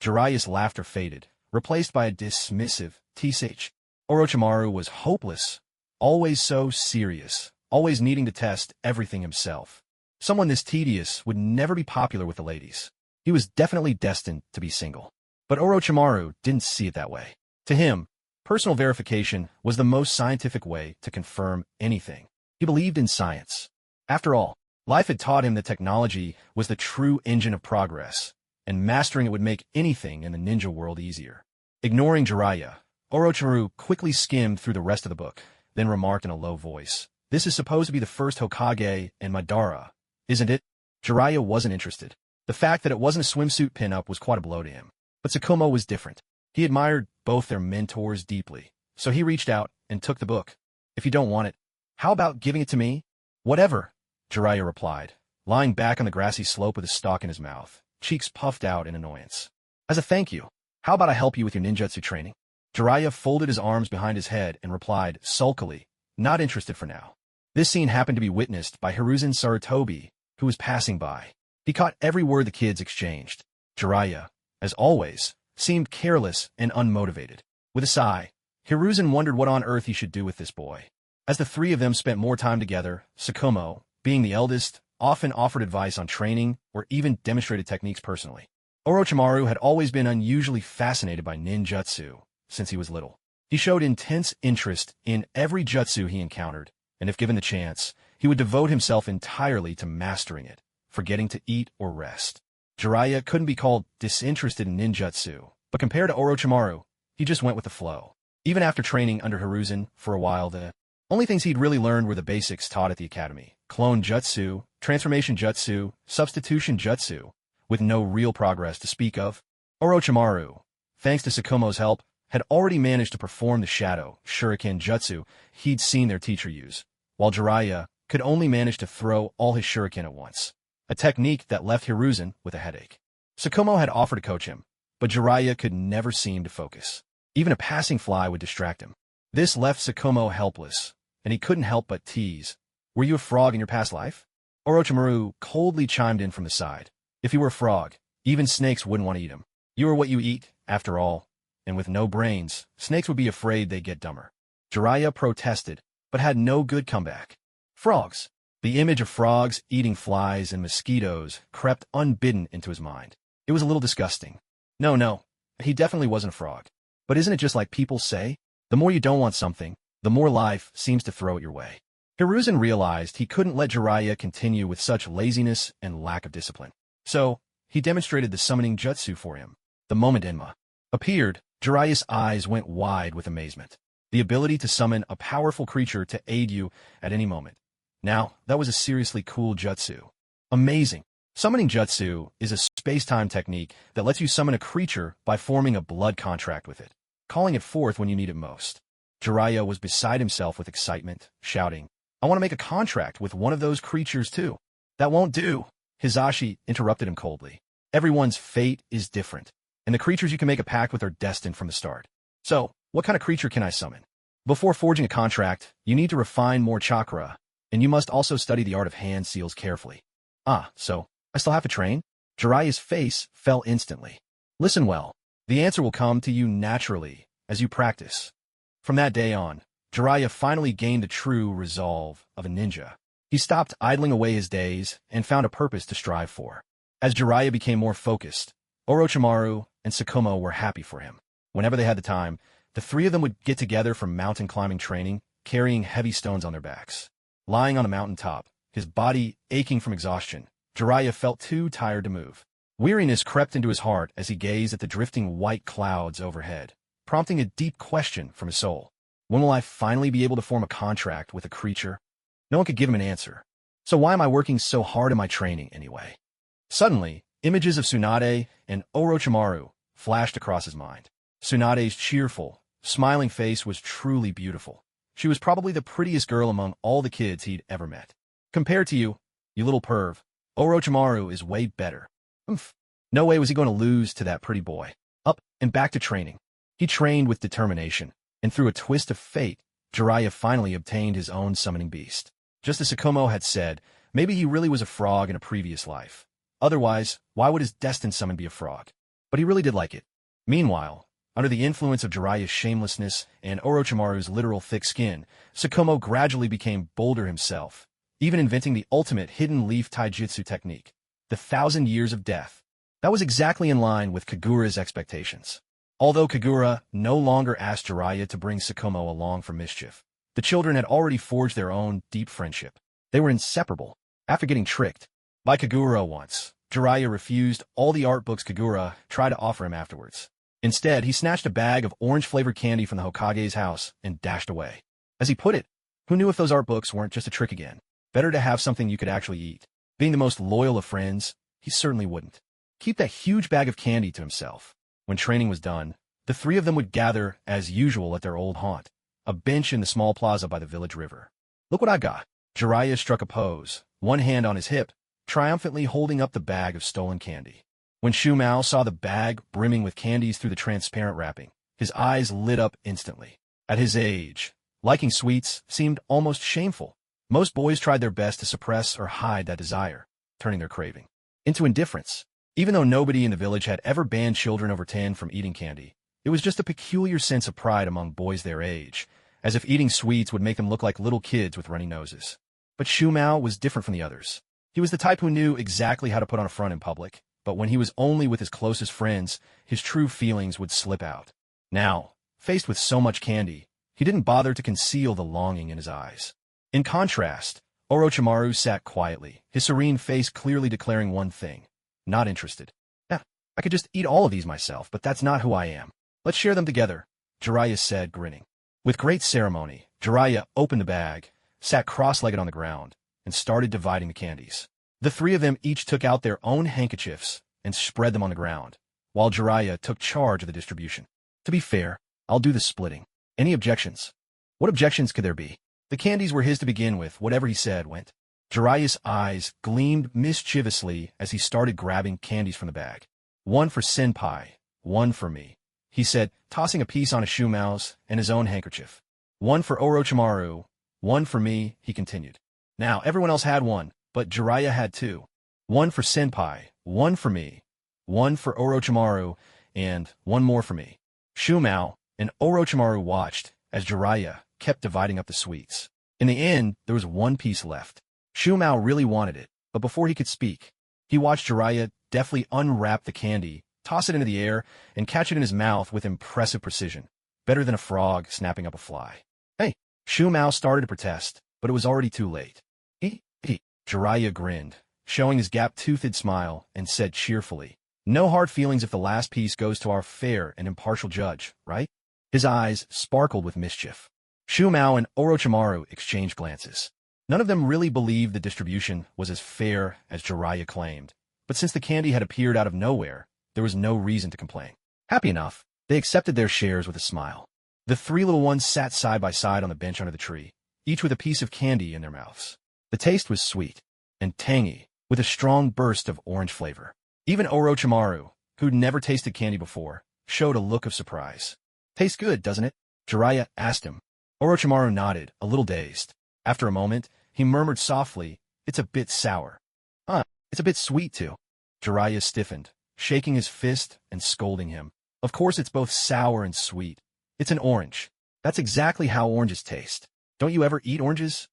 Jiraiya's laughter faded, replaced by a dismissive tsh. Orochimaru was hopeless, always so serious, always needing to test everything himself. Someone this tedious would never be popular with the ladies. He was definitely destined to be single. But Orochimaru didn't see it that way. To him, personal verification was the most scientific way to confirm anything. He believed in science. After all, life had taught him that technology was the true engine of progress, and mastering it would make anything in the ninja world easier. Ignoring Jiraiya, Orochimaru quickly skimmed through the rest of the book, then remarked in a low voice, "This is supposed to be the first Hokage and Madara, isn't it?" Jiraiya wasn't interested. The fact that it wasn't a swimsuit pinup was quite a blow to him. But Tsukumo was different. He admired both their mentors deeply, so he reached out and took the book. "If you don't want it, how about giving it to me?" "Whatever," Jiraiya replied, lying back on the grassy slope with a stalk in his mouth, cheeks puffed out in annoyance. "As a thank you, how about I help you with your ninjutsu training?" Jiraiya folded his arms behind his head and replied sulkily, "Not interested for now." This scene happened to be witnessed by Hiruzen Sarutobi, who was passing by. He caught every word the kids exchanged. Jiraiya, as always, seemed careless and unmotivated. With a sigh, Hiruzen wondered what on earth he should do with this boy. As the three of them spent more time together, Tsukumo, being the eldest, often offered advice on training or even demonstrated techniques personally. Orochimaru had always been unusually fascinated by ninjutsu since he was little. He showed intense interest in every jutsu he encountered, and if given the chance, he would devote himself entirely to mastering it, forgetting to eat or rest. Jiraiya couldn't be called disinterested in ninjutsu, But compared to Orochimaru, he just went with the flow. Even after training under Hiruzen for a while, the only things he'd really learned were the basics taught at the academy: clone jutsu, transformation jutsu, substitution jutsu, with no real progress to speak of. Orochimaru, thanks to Tsukumo's help, had already managed to perform the shadow shuriken jutsu he'd seen their teacher use, while Jiraiya could only manage to throw all his shuriken at once, a technique that left Hiruzen with a headache. Tsukumo had offered to coach him, but Jiraiya could never seem to focus. Even a passing fly would distract him. This left Tsukumo helpless, and he couldn't help but tease. "Were you a frog in your past life?" Orochimaru coldly chimed in from the side. "If he were a frog, even snakes wouldn't want to eat him. You are what you eat, after all, and with no brains, snakes would be afraid they'd get dumber." Jiraiya protested, but had no good comeback. Frogs. The image of frogs eating flies and mosquitoes crept unbidden into his mind. It was a little disgusting. No, he definitely wasn't a frog. But isn't it just like people say? The more you don't want something, the more life seems to throw it your way. Hiruzen realized he couldn't let Jiraiya continue with such laziness and lack of discipline. So, he demonstrated the summoning jutsu for him. The moment Enma appeared, Jiraiya's eyes went wide with amazement. The ability to summon a powerful creature to aid you at any moment. Now, that was a seriously cool jutsu. Amazing. Summoning jutsu is a space-time technique that lets you summon a creature by forming a blood contract with it, calling it forth when you need it most. Jiraiya was beside himself with excitement, shouting, "I want to make a contract with one of those creatures too." "That won't do," Hizashi interrupted him coldly. "Everyone's fate is different, and the creatures you can make a pact with are destined from the start. So, what kind of creature can I summon? Before forging a contract, you need to refine more chakra, and you must also study the art of hand seals carefully." "Ah, so I still have to train?" Jiraiya's face fell instantly. "Listen well. The answer will come to you naturally as you practice." From that day on, Jiraiya finally gained the true resolve of a ninja. He stopped idling away his days and found a purpose to strive for. As Jiraiya became more focused, Orochimaru and Tsukumo were happy for him. Whenever they had the time, the three of them would get together for mountain climbing training, carrying heavy stones on their backs. Lying on a mountain top, his body aching from exhaustion, Jiraiya felt too tired to move. Weariness crept into his heart as he gazed at the drifting white clouds overhead, prompting a deep question from his soul. When will I finally be able to form a contract with a creature? No one could give him an answer. So why am I working so hard in my training anyway? Suddenly, images of Tsunade and Orochimaru flashed across his mind. Tsunade's cheerful, smiling face was truly beautiful. She was probably the prettiest girl among all the kids he'd ever met. Compared to you little perv, Orochimaru is way better. No way was he going to lose to that pretty boy. Up and back to training. He trained with determination, and through a twist of fate, Jiraiya finally obtained his own summoning beast. Just as Tsukumo had said, maybe he really was a frog in a previous life. Otherwise, why would his destined summon be a frog? But he really did like it. Meanwhile, under the influence of Jiraiya's shamelessness and Orochimaru's literal thick skin, Tsukumo gradually became bolder himself, even inventing the ultimate hidden leaf taijutsu technique, the 1,000 Years of Death. That was exactly in line with Kagura's expectations. Although Kagura no longer asked Jiraiya to bring Tsukumo along for mischief, the children had already forged their own deep friendship. They were inseparable. After getting tricked by Kagura once, Jiraiya refused all the art books Kagura tried to offer him afterwards. Instead, he snatched a bag of orange-flavored candy from the Hokage's house and dashed away. As he put it, who knew if those art books weren't just a trick again? Better to have something you could actually eat. Being the most loyal of friends, he certainly wouldn't keep that huge bag of candy to himself. When training was done, the three of them would gather, as usual, at their old haunt, a bench in the small plaza by the village river. "Look what I got." Jiraiya struck a pose, one hand on his hip, triumphantly holding up the bag of stolen candy. When Shu Mao saw the bag brimming with candies through the transparent wrapping, his eyes lit up instantly. At his age, liking sweets seemed almost shameful. Most boys tried their best to suppress or hide that desire, turning their craving into indifference. Even though nobody in the village had ever banned children over 10 from eating candy, it was just a peculiar sense of pride among boys their age, as if eating sweets would make them look like little kids with runny noses. But Shu Mao was different from the others. He was the type who knew exactly how to put on a front in public, but when he was only with his closest friends, his true feelings would slip out. Now, faced with so much candy, he didn't bother to conceal the longing in his eyes. In contrast, Orochimaru sat quietly, his serene face clearly declaring one thing: not interested. "Yeah, I could just eat all of these myself, but that's not who I am. Let's share them together, Jiraiya said, grinning. With great ceremony, Jiraiya opened the bag, sat cross-legged on the ground, and started dividing the candies. The three of them each took out their own handkerchiefs and spread them on the ground, while Jiraiya took charge of the distribution. To be fair, I'll do the splitting. Any objections? What objections could there be? The candies were his to begin with. Whatever he said went. Jiraiya's eyes gleamed mischievously as he started grabbing candies from the bag. One for Senpai, one for me, he said, tossing a piece on a shoe mouse and his own handkerchief. One for Orochimaru, one for me, he continued. Now, everyone else had one, but Jiraiya had two. One for Senpai, one for me, one for Orochimaru, and one more for me. Shumao and Orochimaru watched as Jiraiya kept dividing up the sweets. In the end, there was one piece left. Shumao really wanted it, but before he could speak, he watched Jiraiya deftly unwrap the candy, toss it into the air, and catch it in his mouth with impressive precision. Better than a frog snapping up a fly. Hey! Shumao started to protest, but it was already too late. Jiraiya grinned, showing his gap-toothed smile, and said cheerfully, no hard feelings if the last piece goes to our fair and impartial judge, right? His eyes sparkled with mischief. Shumao and Orochimaru exchanged glances. None of them really believed the distribution was as fair as Jiraiya claimed, but since the candy had appeared out of nowhere, there was no reason to complain. Happy enough, they accepted their shares with a smile. The three little ones sat side by side on the bench under the tree, each with a piece of candy in their mouths. The taste was sweet and tangy, with a strong burst of orange flavor. Even Orochimaru, who'd never tasted candy before, showed a look of surprise. Tastes good, doesn't it? Jiraiya asked him. Orochimaru nodded, a little dazed. After a moment, he murmured softly, it's a bit sour. It's a bit sweet too. Jiraiya stiffened, shaking his fist and scolding him. Of course it's both sour and sweet. It's an orange. That's exactly how oranges taste. Don't you ever eat oranges?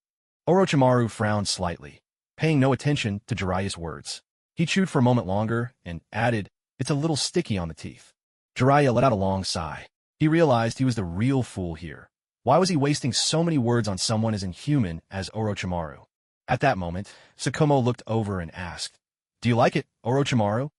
Orochimaru frowned slightly, paying no attention to Jiraiya's words. He chewed for a moment longer and added, it's a little sticky on the teeth. Jiraiya let out a long sigh. He realized he was the real fool here. Why was he wasting so many words on someone as inhuman as Orochimaru? At that moment, Tsukumo looked over and asked, do you like it, Orochimaru?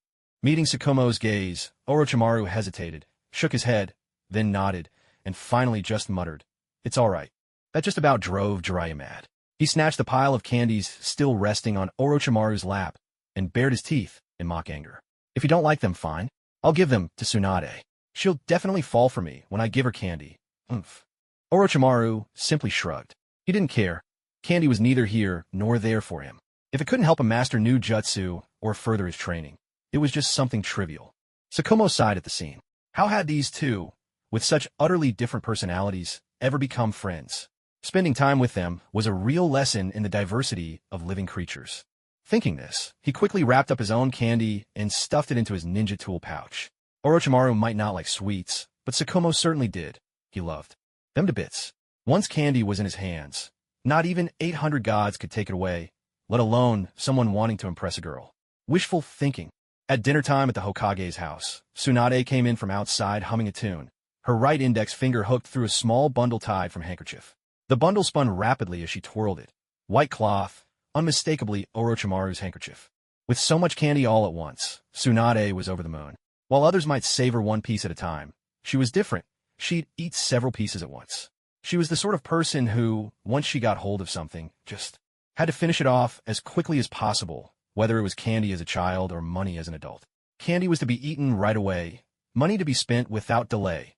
Meeting Tsukumo's gaze, Orochimaru hesitated, shook his head, then nodded, and finally just muttered, it's all right. That just about drove Jiraiya mad. He snatched the pile of candies still resting on Orochimaru's lap and bared his teeth in mock anger. If you don't like them, fine. I'll give them to Tsunade. She'll definitely fall for me when I give her candy. Oomph. Orochimaru simply shrugged. He didn't care. Candy was neither here nor there for him. If it couldn't help him master new jutsu or further his training, it was just something trivial. Tsukumo sighed at the scene. How had these two, with such utterly different personalities, ever become friends? Spending time with them was a real lesson in the diversity of living creatures. Thinking this, he quickly wrapped up his own candy and stuffed it into his ninja tool pouch. Orochimaru might not like sweets, but Tsukumo certainly did. He loved them to bits. Once candy was in his hands, not even 800 gods could take it away, let alone someone wanting to impress a girl. Wishful thinking. At dinner time at the Hokage's house, Tsunade came in from outside humming a tune, her right index finger hooked through a small bundle tied from handkerchief. The bundle spun rapidly as she twirled it. White cloth, unmistakably Orochimaru's handkerchief. With so much candy all at once, Tsunade was over the moon. While others might savor one piece at a time, she was different. She'd eat several pieces at once. She was the sort of person who, once she got hold of something, just had to finish it off as quickly as possible, whether it was candy as a child or money as an adult. Candy was to be eaten right away, money to be spent without delay.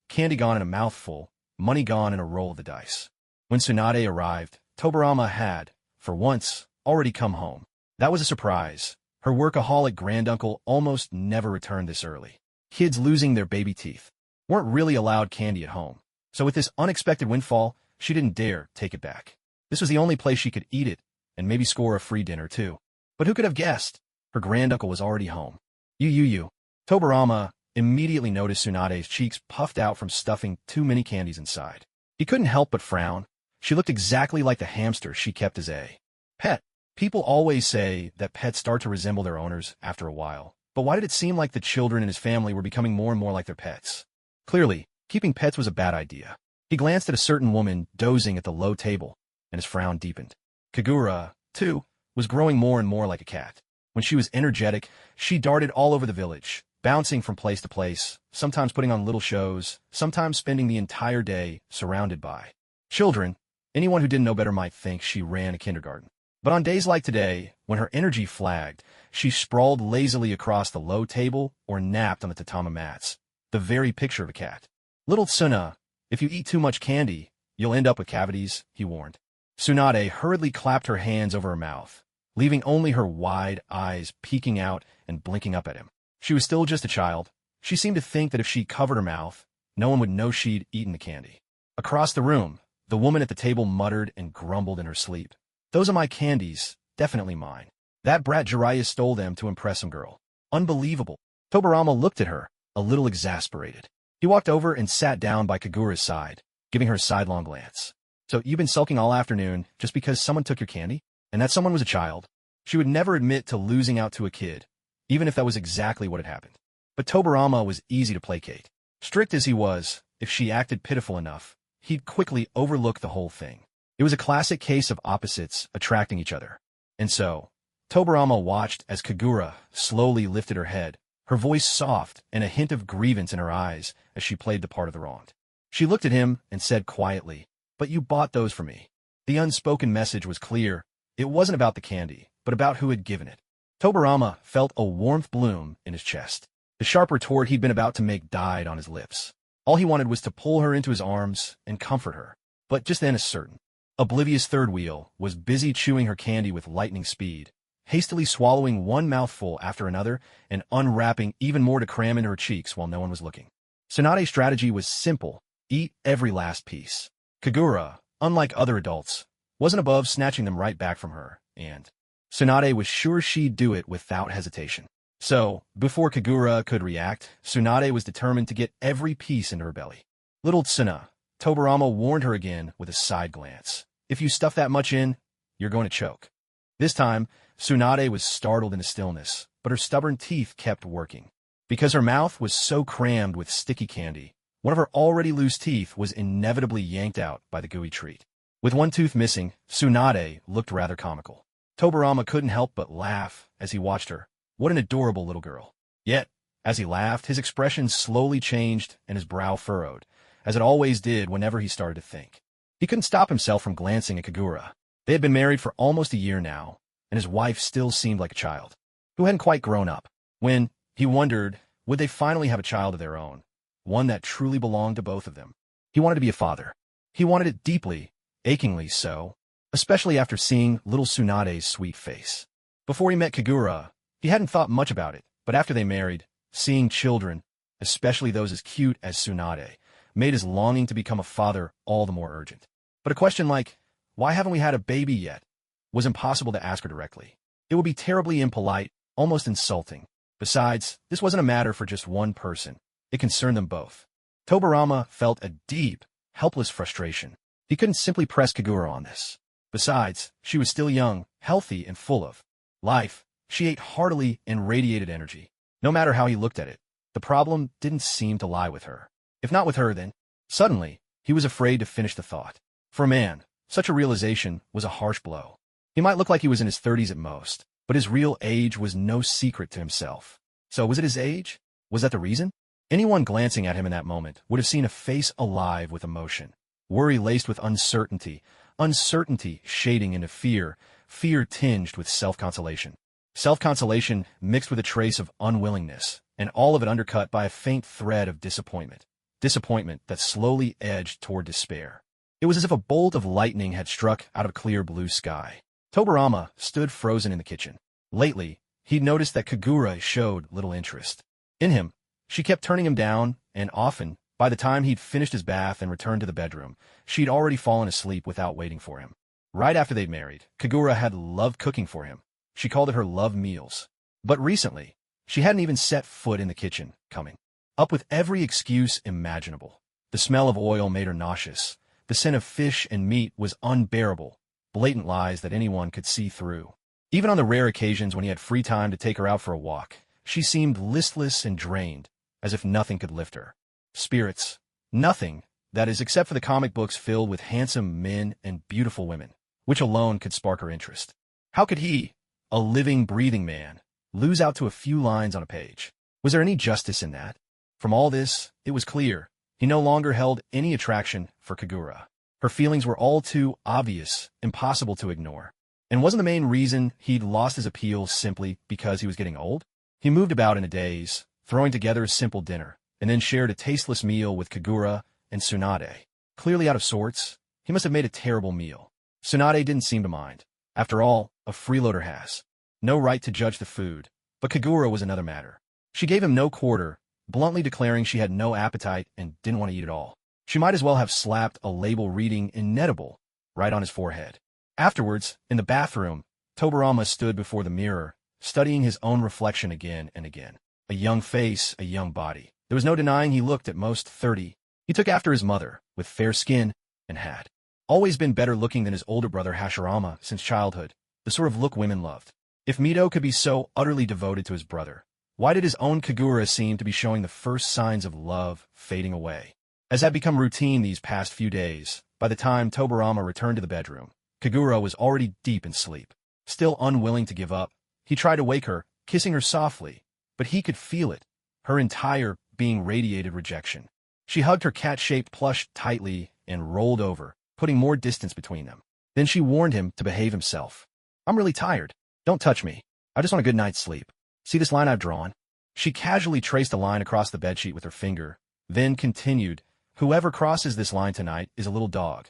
Candy gone in a mouthful, money gone in a roll of the dice. When Tsunade arrived, Tobirama had, for once, already come home. That was a surprise. Her workaholic granduncle almost never returned this early. Kids losing their baby teeth weren't really allowed candy at home. So with this unexpected windfall, she didn't dare take it back. This was the only place she could eat it, and maybe score a free dinner too. But who could have guessed? Her granduncle was already home. You. Tobirama immediately noticed Tsunade's cheeks puffed out from stuffing too many candies inside. He couldn't help but frown. She looked exactly like the hamster she kept as a pet. People always say that pets start to resemble their owners after a while. But why did it seem like the children in his family were becoming more and more like their pets? Clearly, keeping pets was a bad idea. He glanced at a certain woman dozing at the low table, and his frown deepened. Kagura, too, was growing more and more like a cat. When she was energetic, she darted all over the village, bouncing from place to place, sometimes putting on little shows, sometimes spending the entire day surrounded by children. Anyone who didn't know better might think she ran a kindergarten. But on days like today, when her energy flagged, she sprawled lazily across the low table or napped on the tatami mats, the very picture of a cat. Little Tsuna, if you eat too much candy, you'll end up with cavities, he warned. Tsunade hurriedly clapped her hands over her mouth, leaving only her wide eyes peeking out and blinking up at him. She was still just a child. She seemed to think that if she covered her mouth, no one would know she'd eaten the candy. Across the room, the woman at the table muttered and grumbled in her sleep. Those are my candies, definitely mine. That brat Jiraiya stole them to impress some girl. Unbelievable. Tobirama looked at her, a little exasperated. He walked over and sat down by Kagura's side, giving her a sidelong glance. So you've been sulking all afternoon just because someone took your candy? And that someone was a child? She would never admit to losing out to a kid, even if that was exactly what had happened. But Tobirama was easy to placate. Strict as he was, if she acted pitiful enough, he'd quickly overlook the whole thing. It was a classic case of opposites attracting each other. And so, Tobirama watched as Kagura slowly lifted her head, her voice soft and a hint of grievance in her eyes as she played the part of the wronged. She looked at him and said quietly, "But you bought those for me." The unspoken message was clear. It wasn't about the candy, but about who had given it. Tobirama felt a warmth bloom in his chest. The sharp retort he'd been about to make died on his lips. All he wanted was to pull her into his arms and comfort her. But just then a certain oblivious third wheel was busy chewing her candy with lightning speed, hastily swallowing one mouthful after another and unwrapping even more to cram into her cheeks while no one was looking. Tsunade's strategy was simple: eat every last piece. Kagura, unlike other adults, wasn't above snatching them right back from her, and Tsunade was sure she'd do it without hesitation. So, before Kagura could react, Tsunade was determined to get every piece into her belly. Little Tsuna, Tobirama warned her again with a side glance. If you stuff that much in, you're going to choke. This time, Tsunade was startled into stillness, but her stubborn teeth kept working. Because her mouth was so crammed with sticky candy, one of her already loose teeth was inevitably yanked out by the gooey treat. With one tooth missing, Tsunade looked rather comical. Tobirama couldn't help but laugh as he watched her. What an adorable little girl. Yet, as he laughed, his expression slowly changed and his brow furrowed, as it always did whenever he started to think. He couldn't stop himself from glancing at Kagura. They had been married for almost a year now, and his wife still seemed like a child, who hadn't quite grown up. When, he wondered, would they finally have a child of their own, one that truly belonged to both of them. He wanted to be a father. He wanted it deeply, achingly so, especially after seeing little Tsunade's sweet face. Before he met Kagura, he hadn't thought much about it, but after they married, seeing children, especially those as cute as Tsunade, made his longing to become a father all the more urgent. But a question like, "Why haven't we had a baby yet?" was impossible to ask her directly. It would be terribly impolite, almost insulting. Besides, this wasn't a matter for just one person. It concerned them both. Tobirama felt a deep, helpless frustration. He couldn't simply press Kagura on this. Besides, she was still young, healthy, and full of life. She ate heartily and radiated energy. No matter how he looked at it, the problem didn't seem to lie with her. If not with her, then... Suddenly, he was afraid to finish the thought. For a man, such a realization was a harsh blow. He might look like he was in his 30s at most, but his real age was no secret to himself. So was it his age? Was that the reason? Anyone glancing at him in that moment would have seen a face alive with emotion, worry laced with uncertainty, uncertainty shading into fear, fear tinged with self-consolation. Self-consolation mixed with a trace of unwillingness, and all of it undercut by a faint thread of disappointment. Disappointment that slowly edged toward despair. It was as if a bolt of lightning had struck out of clear blue sky. Tobirama stood frozen in the kitchen. Lately, he'd noticed that Kagura showed little interest in him. She kept turning him down, and often, by the time he'd finished his bath and returned to the bedroom, she'd already fallen asleep without waiting for him. Right after they'd married, Kagura had loved cooking for him. She called it her love meals. But recently, she hadn't even set foot in the kitchen, coming up with every excuse imaginable. The smell of oil made her nauseous. The scent of fish and meat was unbearable, blatant lies that anyone could see through. Even on the rare occasions when he had free time to take her out for a walk, she seemed listless and drained, as if nothing could lift her spirits. Nothing, that is, except for the comic books filled with handsome men and beautiful women, which alone could spark her interest. How could he, a living, breathing man, lose out to a few lines on a page? Was there any justice in that? From all this, it was clear. He no longer held any attraction for Kagura. Her feelings were all too obvious, impossible to ignore. And wasn't the main reason he'd lost his appeal simply because he was getting old? He moved about in a daze, throwing together a simple dinner, and then shared a tasteless meal with Kagura and Tsunade. Clearly out of sorts, he must have made a terrible meal. Tsunade didn't seem to mind. After all, a freeloader has no right to judge the food. But Kagura was another matter. She gave him no quarter, bluntly declaring she had no appetite and didn't want to eat at all. She might as well have slapped a label reading inedible right on his forehead. Afterwards, in the bathroom, Tobarama stood before the mirror, studying his own reflection again and again. A young face, a young body. There was no denying he looked at most 30. He took after his mother, with fair skin, and had always been better looking than his older brother Hashirama since childhood, the sort of look women loved. If Mito could be so utterly devoted to his brother, why did his own Kagura seem to be showing the first signs of love fading away? As had become routine these past few days, by the time Tobarama returned to the bedroom, Kagura was already deep in sleep. Still unwilling to give up, he tried to wake her, kissing her softly, but he could feel it, her entire being radiated rejection. She hugged her cat-shaped plush tightly and rolled over, putting more distance between them. Then she warned him to behave himself. "I'm really tired. Don't touch me. I just want a good night's sleep. See this line I've drawn?" She casually traced a line across the bedsheet with her finger, then continued, "Whoever crosses this line tonight is a little dog.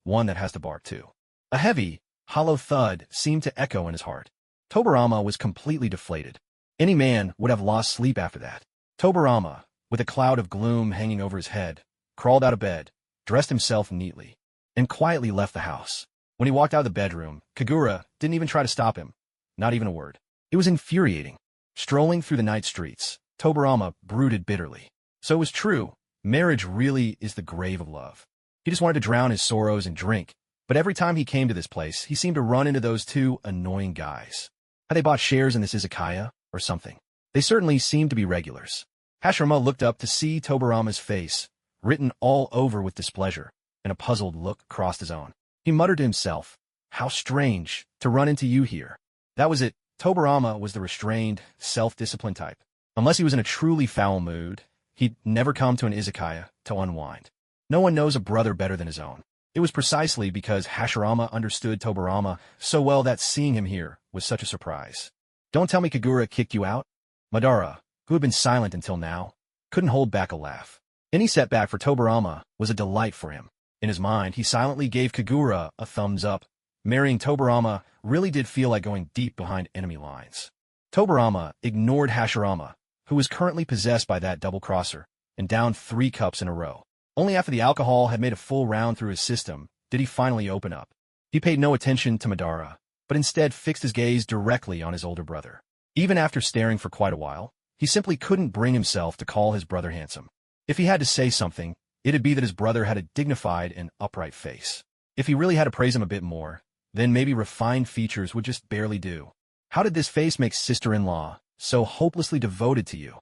One that has to bark too." A heavy, hollow thud seemed to echo in his heart. Tobarama was completely deflated. Any man would have lost sleep after that. Tobarama, with a cloud of gloom hanging over his head, crawled out of bed, dressed himself neatly, and quietly left the house. When he walked out of the bedroom, Kagura didn't even try to stop him. Not even a word. It was infuriating. Strolling through the night streets, Tobarama brooded bitterly. So it was true. Marriage really is the grave of love. He just wanted to drown his sorrows and drink, but every time he came to this place, he seemed to run into those two annoying guys. Had they bought shares in this izakaya or something? They certainly seemed to be regulars. Hashirama looked up to see Tobarama's face, written all over with displeasure, and a puzzled look crossed his own. He muttered to himself, "How strange to run into you here." That was it. Tobarama was the restrained, self-disciplined type. Unless he was in a truly foul mood, he'd never come to an izakaya to unwind. No one knows a brother better than his own. It was precisely because Hashirama understood Tobarama so well that seeing him here was such a surprise. "Don't tell me Kagura kicked you out?" Madara, who had been silent until now, couldn't hold back a laugh. Any setback for Tobarama was a delight for him. In his mind, he silently gave Kagura a thumbs up. Marrying Tobarama really did feel like going deep behind enemy lines. Tobarama ignored Hashirama, who was currently possessed by that double-crosser, and downed 3 cups in a row. Only after the alcohol had made a full round through his system did he finally open up. He paid no attention to Madara, but instead fixed his gaze directly on his older brother. Even after staring for quite a while, he simply couldn't bring himself to call his brother handsome. If he had to say something, it'd be that his brother had a dignified and upright face. If he really had to praise him a bit more, then maybe refined features would just barely do. How did this face make sister-in-law so hopelessly devoted to you?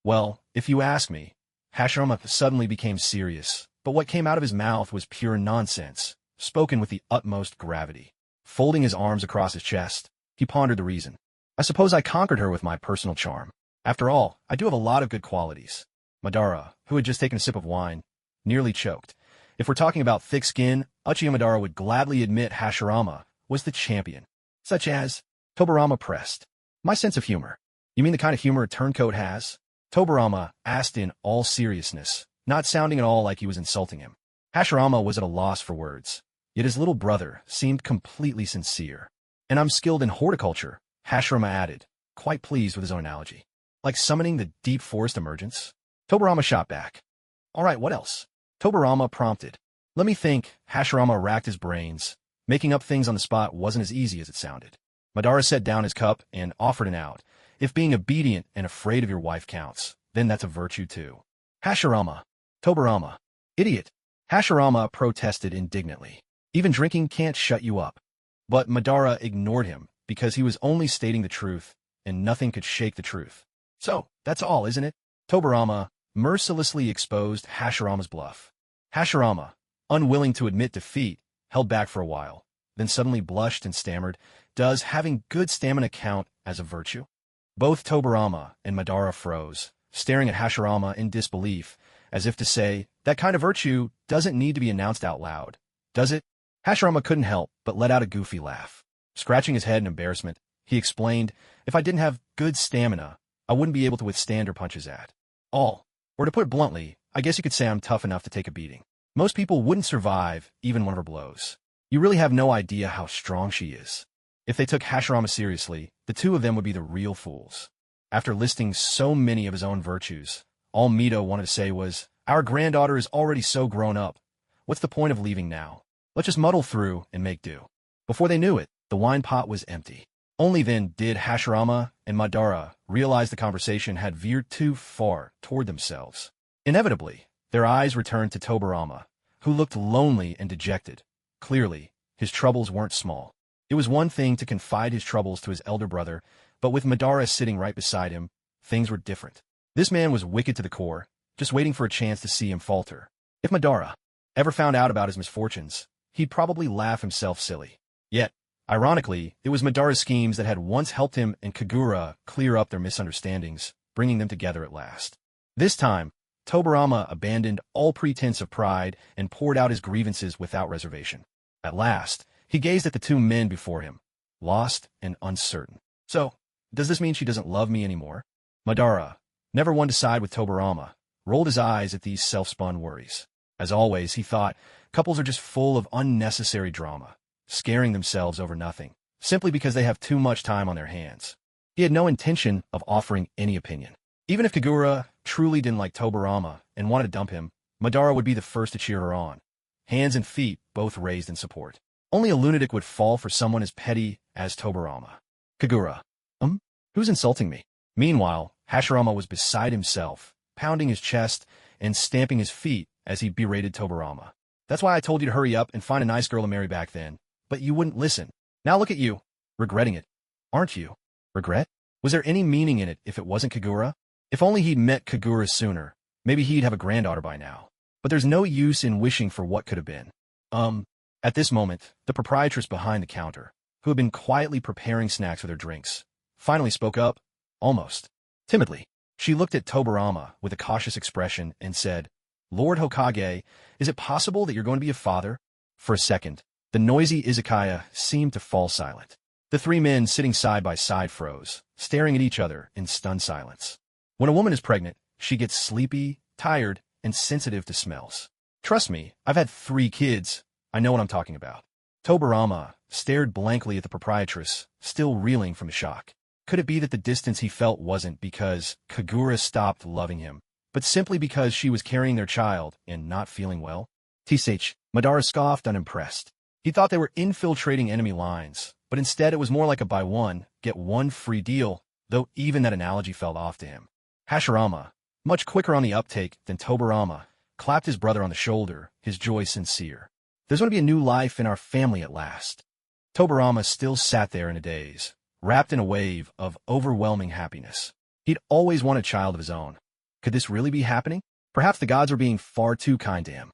Well, if you ask me, Hashirama suddenly became serious, but what came out of his mouth was pure nonsense, spoken with the utmost gravity. Folding his arms across his chest, he pondered the reason. "I suppose I conquered her with my personal charm. After all, I do have a lot of good qualities." Madara, who had just taken a sip of wine, nearly choked. If we're talking about thick skin, Uchiha Madara would gladly admit Hashirama was the champion. Such as, Tobarama pressed. "My sense of humor." "You mean the kind of humor a turncoat has?" Tobarama asked in all seriousness, not sounding at all like he was insulting him. Hashirama was at a loss for words, yet his little brother seemed completely sincere. "And I'm skilled in horticulture," Hashirama added, quite pleased with his own analogy. "Like summoning the deep forest emergence?" Tobarama shot back. "All right, what else?" Tobarama prompted. "Let me think." Hashirama racked his brains. Making up things on the spot wasn't as easy as it sounded. Madara set down his cup and offered an out. "If being obedient and afraid of your wife counts, then that's a virtue too." Hashirama. Tobarama. "Idiot." Hashirama protested indignantly. "Even drinking can't shut you up." But Madara ignored him because he was only stating the truth, and nothing could shake the truth. "So, that's all, isn't it?" Tobarama mercilessly exposed Hashirama's bluff. Hashirama, unwilling to admit defeat, held back for a while, then suddenly blushed and stammered, "Does having good stamina count as a virtue?" Both Tobarama and Madara froze, staring at Hashirama in disbelief, as if to say, that kind of virtue doesn't need to be announced out loud, does it? Hashirama couldn't help but let out a goofy laugh. Scratching his head in embarrassment, he explained, if I didn't have good stamina, I wouldn't be able to withstand her punches at all. Or to put it bluntly, I guess you could say I'm tough enough to take a beating. Most people wouldn't survive even one of her blows. You really have no idea how strong she is. If they took Hashirama seriously, the two of them would be the real fools. After listing so many of his own virtues, all Mito wanted to say was, our granddaughter is already so grown up. What's the point of leaving now? Let's just muddle through and make do. Before they knew it, the wine pot was empty. Only then did Hashirama and Madara realize the conversation had veered too far toward themselves. Inevitably, their eyes returned to Tobarama, who looked lonely and dejected. Clearly, his troubles weren't small. It was one thing to confide his troubles to his elder brother, but with Madara sitting right beside him, things were different. This man was wicked to the core, just waiting for a chance to see him falter. If Madara ever found out about his misfortunes, he'd probably laugh himself silly. Yet, ironically, it was Madara's schemes that had once helped him and Kagura clear up their misunderstandings, bringing them together at last. This time, Tobarama abandoned all pretense of pride and poured out his grievances without reservation. At last, he gazed at the two men before him, lost and uncertain. So, does this mean she doesn't love me anymore? Madara, never one to side with Tobarama, rolled his eyes at these self-spun worries. As always, he thought, couples are just full of unnecessary drama, scaring themselves over nothing, simply because they have too much time on their hands. He had no intention of offering any opinion. Even if Kagura truly didn't like Tobarama and wanted to dump him, Madara would be the first to cheer her on, hands and feet both raised in support. Only a lunatic would fall for someone as petty as Tobarama. Kagura. Who's insulting me? Meanwhile, Hashirama was beside himself, pounding his chest and stamping his feet as he berated Tobarama. That's why I told you to hurry up and find a nice girl to marry back then, but you wouldn't listen. Now look at you, regretting it. Aren't you? Regret? Was there any meaning in it if it wasn't Kagura? If only he'd met Kagura sooner, maybe he'd have a granddaughter by now. But there's no use in wishing for what could have been. At this moment, the proprietress behind the counter, who had been quietly preparing snacks with her drinks, finally spoke up, almost timidly. She looked at Tobarama with a cautious expression and said, Lord Hokage, is it possible that you're going to be a father? For a second, the noisy izakaya seemed to fall silent. The three men sitting side by side froze, staring at each other in stunned silence. When a woman is pregnant, she gets sleepy, tired, and sensitive to smells. Trust me, I've had 3 kids. I know what I'm talking about. Tobarama stared blankly at the proprietress, still reeling from the shock. Could it be that the distance he felt wasn't because Kagura stopped loving him, but simply because she was carrying their child and not feeling well? Tsh, Madara scoffed unimpressed. He thought they were infiltrating enemy lines, but instead it was more like a buy one, get one free deal, though even that analogy felt off to him. Hashirama, much quicker on the uptake than Tobarama, clapped his brother on the shoulder, his joy sincere. There's going to be a new life in our family at last. Tobarama still sat there in a daze, wrapped in a wave of overwhelming happiness. He'd always wanted a child of his own. Could this really be happening? Perhaps the gods were being far too kind to him.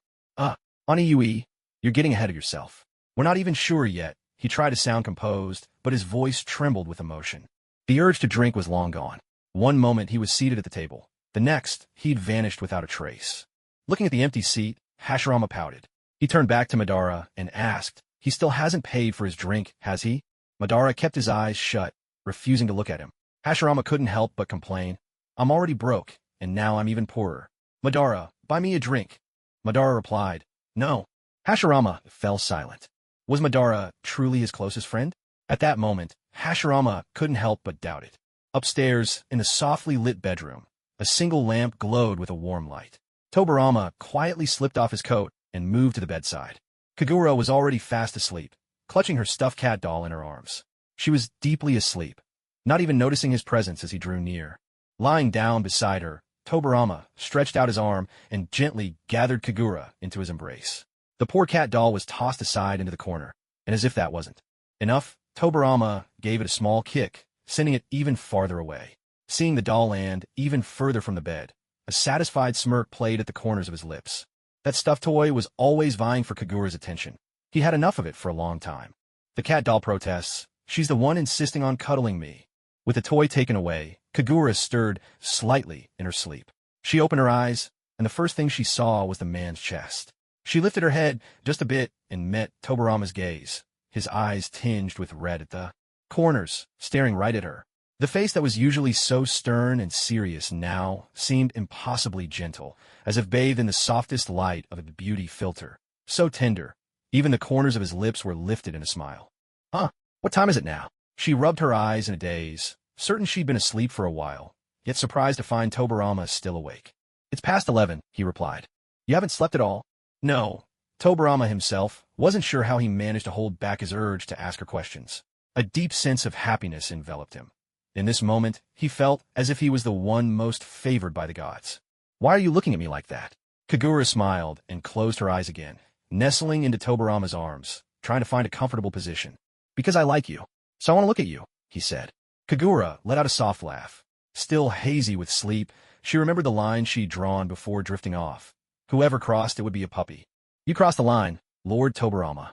Oniue, you're getting ahead of yourself. We're not even sure yet. He tried to sound composed, but his voice trembled with emotion. The urge to drink was long gone. One moment he was seated at the table. The next, he'd vanished without a trace. Looking at the empty seat, Hashirama pouted. He turned back to Madara and asked, he still hasn't paid for his drink, has he? Madara kept his eyes shut, refusing to look at him. Hashirama couldn't help but complain. I'm already broke, and now I'm even poorer. Madara, buy me a drink. Madara replied, no. Hashirama fell silent. Was Madara truly his closest friend? At that moment, Hashirama couldn't help but doubt it. Upstairs, in the softly lit bedroom, a single lamp glowed with a warm light. Tobarama quietly slipped off his coat and moved to the bedside. Kagura was already fast asleep, clutching her stuffed cat doll in her arms. She was deeply asleep, not even noticing his presence as he drew near. Lying down beside her, Tobarama stretched out his arm and gently gathered Kagura into his embrace. The poor cat doll was tossed aside into the corner, and as if that wasn't enough, Tobarama gave it a small kick, sending it even farther away. Seeing the doll land even further from the bed, a satisfied smirk played at the corners of his lips. That stuffed toy was always vying for Kagura's attention. He had enough of it for a long time. The cat doll protests, she's the one insisting on cuddling me. With the toy taken away, Kagura stirred slightly in her sleep. She opened her eyes, and the first thing she saw was the man's chest. She lifted her head just a bit and met Tobarama's gaze, his eyes tinged with red at the corners, staring right at her. The face that was usually so stern and serious now seemed impossibly gentle, as if bathed in the softest light of a beauty filter. So tender, even the corners of his lips were lifted in a smile. Huh, what time is it now? She rubbed her eyes in a daze, certain she'd been asleep for a while, yet surprised to find Tobarama still awake. It's past 11, he replied. You haven't slept at all? No. Tobarama himself wasn't sure how he managed to hold back his urge to ask her questions. A deep sense of happiness enveloped him. In this moment, he felt as if he was the one most favored by the gods. Why are you looking at me like that? Kagura smiled and closed her eyes again, nestling into Tobarama's arms, trying to find a comfortable position. Because I like you. So I want to look at you, he said. Kagura let out a soft laugh. Still hazy with sleep, she remembered the line she'd drawn before drifting off. Whoever crossed it would be a puppy. You crossed the line, Lord Tobarama.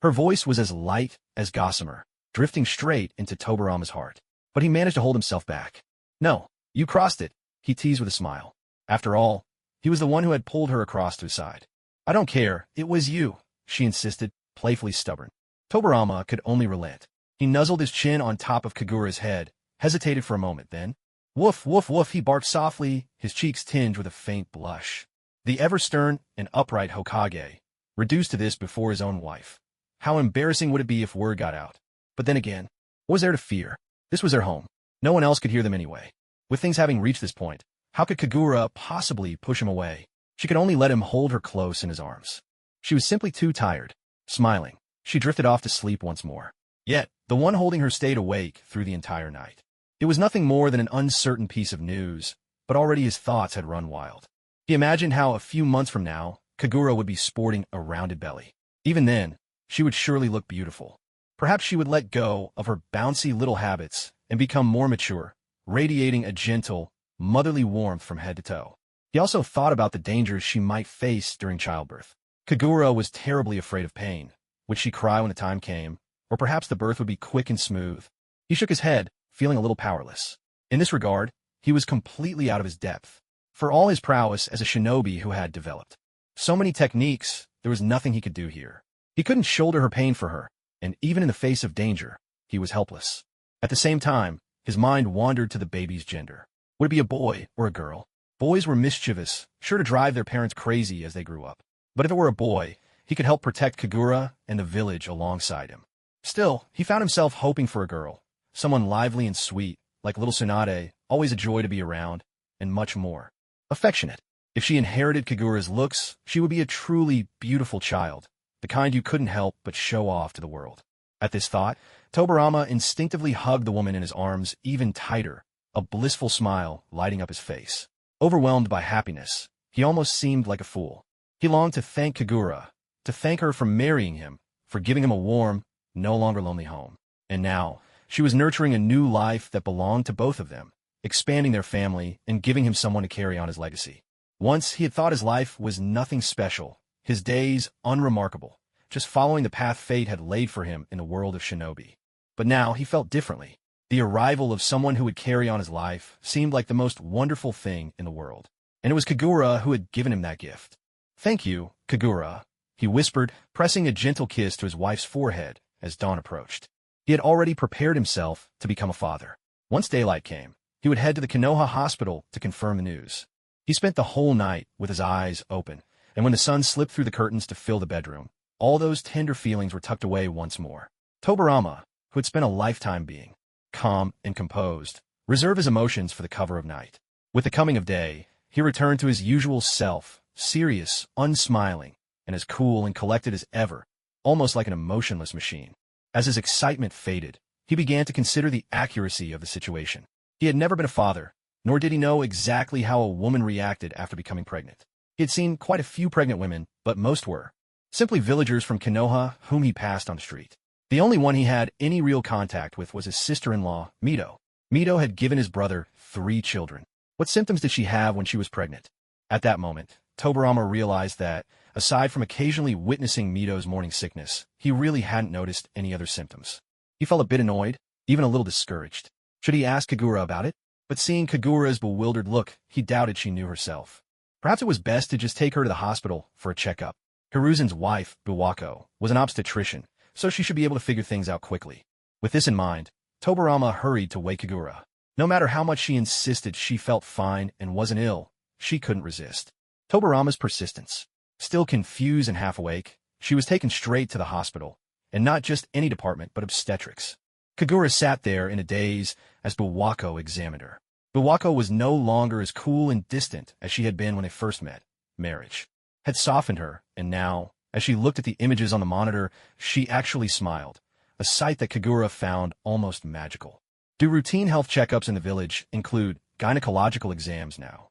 Her voice was as light as gossamer, drifting straight into Tobarama's heart. But he managed to hold himself back. No, you crossed it, he teased with a smile. After all, he was the one who had pulled her across to his side. I don't care, it was you, she insisted, playfully stubborn. Tobarama could only relent. He nuzzled his chin on top of Kagura's head, hesitated for a moment, then, woof, woof, woof, he barked softly, his cheeks tinged with a faint blush. The ever-stern and upright Hokage, reduced to this before his own wife. How embarrassing would it be if word got out? But then again, what was there to fear? This was their home. No one else could hear them anyway. With things having reached this point, how could Kagura possibly push him away? She could only let him hold her close in his arms. She was simply too tired. Smiling, she drifted off to sleep once more. Yet, the one holding her stayed awake through the entire night. It was nothing more than an uncertain piece of news, but already his thoughts had run wild. He imagined how a few months from now, Kagura would be sporting a rounded belly. Even then, she would surely look beautiful. Perhaps she would let go of her bouncy little habits and become more mature, radiating a gentle, motherly warmth from head to toe. He also thought about the dangers she might face during childbirth. Kagura was terribly afraid of pain. Would she cry when the time came? Or perhaps the birth would be quick and smooth? He shook his head, feeling a little powerless. In this regard, he was completely out of his depth. For all his prowess as a shinobi who had developed so many techniques, there was nothing he could do here. He couldn't shoulder her pain for her, and even in the face of danger, he was helpless. At the same time, his mind wandered to the baby's gender. Would it be a boy or a girl? Boys were mischievous, sure to drive their parents crazy as they grew up. But if it were a boy, he could help protect Kagura and the village alongside him. Still, he found himself hoping for a girl, someone lively and sweet, like little Tsunade, always a joy to be around, and much more. Affectionate. If she inherited Kagura's looks, she would be a truly beautiful child, the kind you couldn't help but show off to the world. At this thought, Tobarama instinctively hugged the woman in his arms even tighter, a blissful smile lighting up his face. Overwhelmed by happiness, he almost seemed like a fool. He longed to thank Kagura, to thank her for marrying him, for giving him a warm, no longer lonely home. And now, she was nurturing a new life that belonged to both of them, expanding their family and giving him someone to carry on his legacy. Once he had thought his life was nothing special, his days unremarkable, just following the path fate had laid for him in the world of shinobi. But now he felt differently. The arrival of someone who would carry on his life seemed like the most wonderful thing in the world. And it was Kagura who had given him that gift. Thank you, Kagura, he whispered, pressing a gentle kiss to his wife's forehead as dawn approached. He had already prepared himself to become a father. Once daylight came, he would head to the Konoha hospital to confirm the news. He spent the whole night with his eyes open, and when the sun slipped through the curtains to fill the bedroom, all those tender feelings were tucked away once more. Tobarama, who had spent a lifetime being calm and composed, reserved his emotions for the cover of night. With the coming of day, he returned to his usual self, serious, unsmiling, and as cool and collected as ever, almost like an emotionless machine. As his excitement faded, he began to consider the accuracy of the situation. He had never been a father, nor did he know exactly how a woman reacted after becoming pregnant. He had seen quite a few pregnant women, but most were simply villagers from Konoha whom he passed on the street. The only one he had any real contact with was his sister-in-law, Mito. Mito had given his brother 3 children. What symptoms did she have when she was pregnant? At that moment, Tobarama realized that, aside from occasionally witnessing Mito's morning sickness, he really hadn't noticed any other symptoms. He felt a bit annoyed, even a little discouraged. Should he ask Kagura about it? But seeing Kagura's bewildered look, he doubted she knew herself. Perhaps it was best to just take her to the hospital for a checkup. Hiruzen's wife, Buwako, was an obstetrician, so she should be able to figure things out quickly. With this in mind, Tobarama hurried to wake Kagura. No matter how much she insisted she felt fine and wasn't ill, she couldn't resist. Tobarama's persistence. Still confused and half awake, she was taken straight to the hospital, and not just any department but obstetrics. Kagura sat there in a daze as Buwako examined her. Buwako was no longer as cool and distant as she had been when they first met. Marriage had softened her, and now, as she looked at the images on the monitor, she actually smiled, a sight that Kagura found almost magical. Do routine health checkups in the village include gynecological exams now?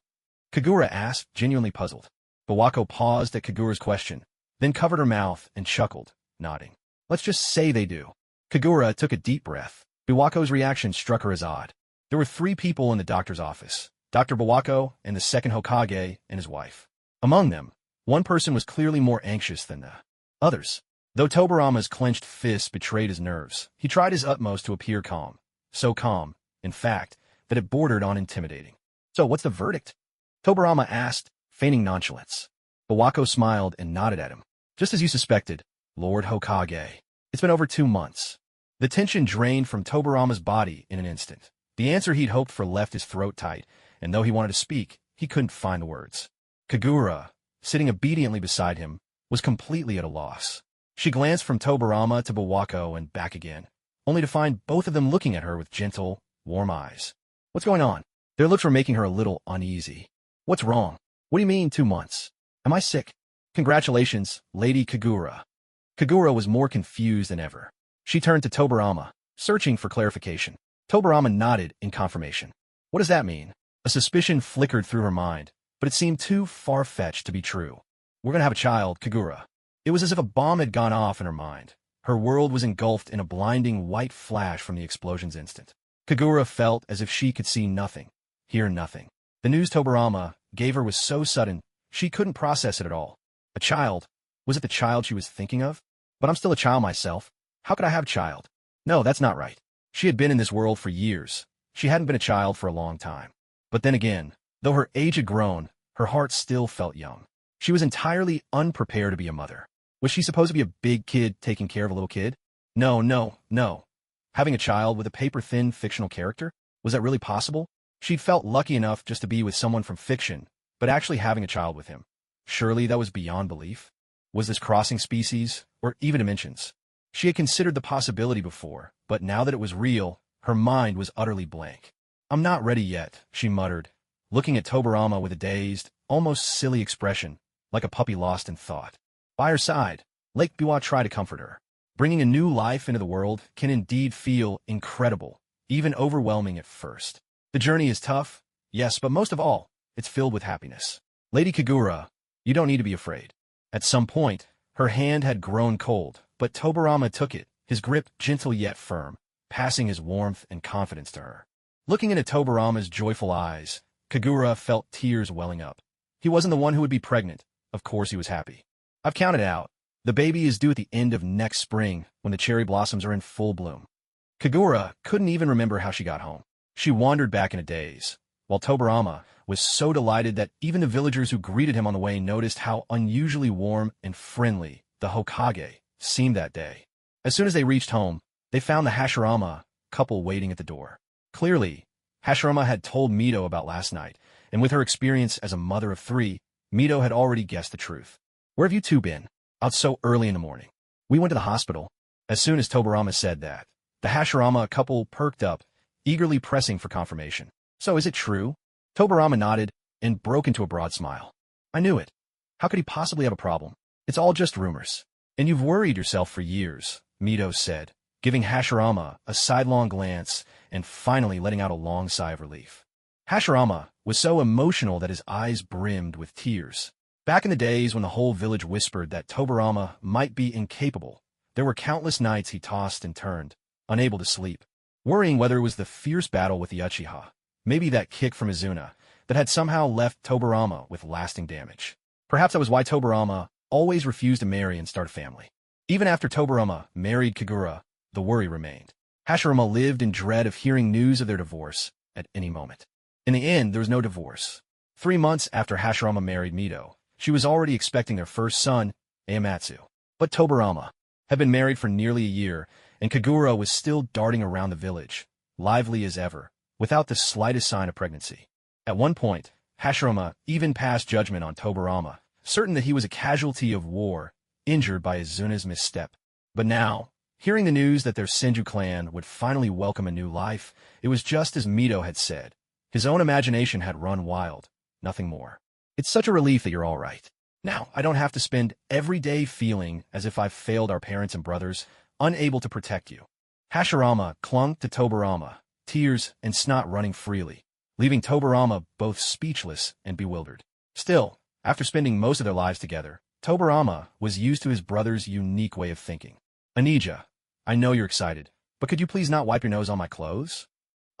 Kagura asked, genuinely puzzled. Buwako paused at Kagura's question, then covered her mouth and chuckled, nodding. Let's just say they do. Kagura took a deep breath. Buwako's reaction struck her as odd. There were 3 people in the doctor's office, Dr. Buwako and the second Hokage and his wife. Among them, one person was clearly more anxious than the others. Though Tobarama's clenched fists betrayed his nerves, he tried his utmost to appear calm. So calm, in fact, that it bordered on intimidating. So what's the verdict? Tobarama asked, feigning nonchalance. Buwako smiled and nodded at him. Just as you suspected, Lord Hokage. It's been over 2 months. The tension drained from Tobarama's body in an instant. The answer he'd hoped for left his throat tight, and though he wanted to speak, he couldn't find the words. Kagura, sitting obediently beside him, was completely at a loss. She glanced from Tobarama to Buwako and back again, only to find both of them looking at her with gentle, warm eyes. What's going on? Their looks were making her a little uneasy. What's wrong? What do you mean 2 months? Am I sick? Congratulations, Lady Kagura. Kagura was more confused than ever. She turned to Tobarama, searching for clarification. Tobarama nodded in confirmation. What does that mean? A suspicion flickered through her mind, but it seemed too far-fetched to be true. We're gonna have a child, Kagura. It was as if a bomb had gone off in her mind. Her world was engulfed in a blinding white flash from the explosion's instant. Kagura felt as if she could see nothing, hear nothing. The news Tobarama gave her was so sudden, she couldn't process it at all. A child? Was it the child she was thinking of? But I'm still a child myself. How could I have a child? No, that's not right. She had been in this world for years. She hadn't been a child for a long time. But then again, though her age had grown, her heart still felt young. She was entirely unprepared to be a mother. Was she supposed to be a big kid taking care of a little kid? No, no, no. Having a child with a paper-thin fictional character? Was that really possible? She'd felt lucky enough just to be with someone from fiction, but actually having a child with him. Surely that was beyond belief. Was this crossing species, or even dimensions? She had considered the possibility before, but now that it was real, her mind was utterly blank. I'm not ready yet, she muttered, looking at Tobarama with a dazed, almost silly expression, like a puppy lost in thought. By her side, Lake Biwa tried to comfort her. Bringing a new life into the world can indeed feel incredible, even overwhelming at first. The journey is tough, yes, but most of all, it's filled with happiness. Lady Kagura, you don't need to be afraid. At some point, her hand had grown cold, but Tobarama took it, his grip gentle yet firm, passing his warmth and confidence to her. Looking into Tobarama's joyful eyes, Kagura felt tears welling up. He wasn't the one who would be pregnant. Of course he was happy. I've counted out. The baby is due at the end of next spring, when the cherry blossoms are in full bloom. Kagura couldn't even remember how she got home. She wandered back in a daze, while Tobarama was so delighted that even the villagers who greeted him on the way noticed how unusually warm and friendly the Hokage seemed that day. As soon as they reached home, they found the Hashirama couple waiting at the door. Clearly, Hashirama had told Mito about last night, and with her experience as a mother of 3, Mito had already guessed the truth. Where have you 2 been? Out so early in the morning. We went to the hospital. As soon as Tobarama said that, the Hashirama couple perked up, eagerly pressing for confirmation. So is it true? Tobarama nodded and broke into a broad smile. I knew it. How could he possibly have a problem? It's all just rumors. And you've worried yourself for years, Mito said, giving Hashirama a sidelong glance and finally letting out a long sigh of relief. Hashirama was so emotional that his eyes brimmed with tears. Back in the days when the whole village whispered that Tobarama might be incapable, there were countless nights he tossed and turned, unable to sleep, worrying whether it was the fierce battle with the Uchiha, maybe that kick from Izuna, that had somehow left Tobarama with lasting damage. Perhaps that was why Tobarama always refused to marry and start a family. Even after Tobarama married Kagura, the worry remained. Hashirama lived in dread of hearing news of their divorce at any moment. In the end, there was no divorce. 3 months after Hashirama married Mito, she was already expecting their first son, Ayamatsu. But Tobarama had been married for nearly a year, and Kagura was still darting around the village, lively as ever, without the slightest sign of pregnancy. At one point, Hashirama even passed judgment on Tobarama, certain that he was a casualty of war, injured by Izuna's misstep. But now, hearing the news that their Senju clan would finally welcome a new life, it was just as Mito had said. His own imagination had run wild, nothing more. It's such a relief that you're all right. Now, I don't have to spend every day feeling as if I've failed our parents and brothers, unable to protect you. Hashirama clung to Tobarama, tears and snot running freely, leaving Tobarama both speechless and bewildered. Still, after spending most of their lives together, Tobarama was used to his brother's unique way of thinking. Anija, I know you're excited, but could you please not wipe your nose on my clothes?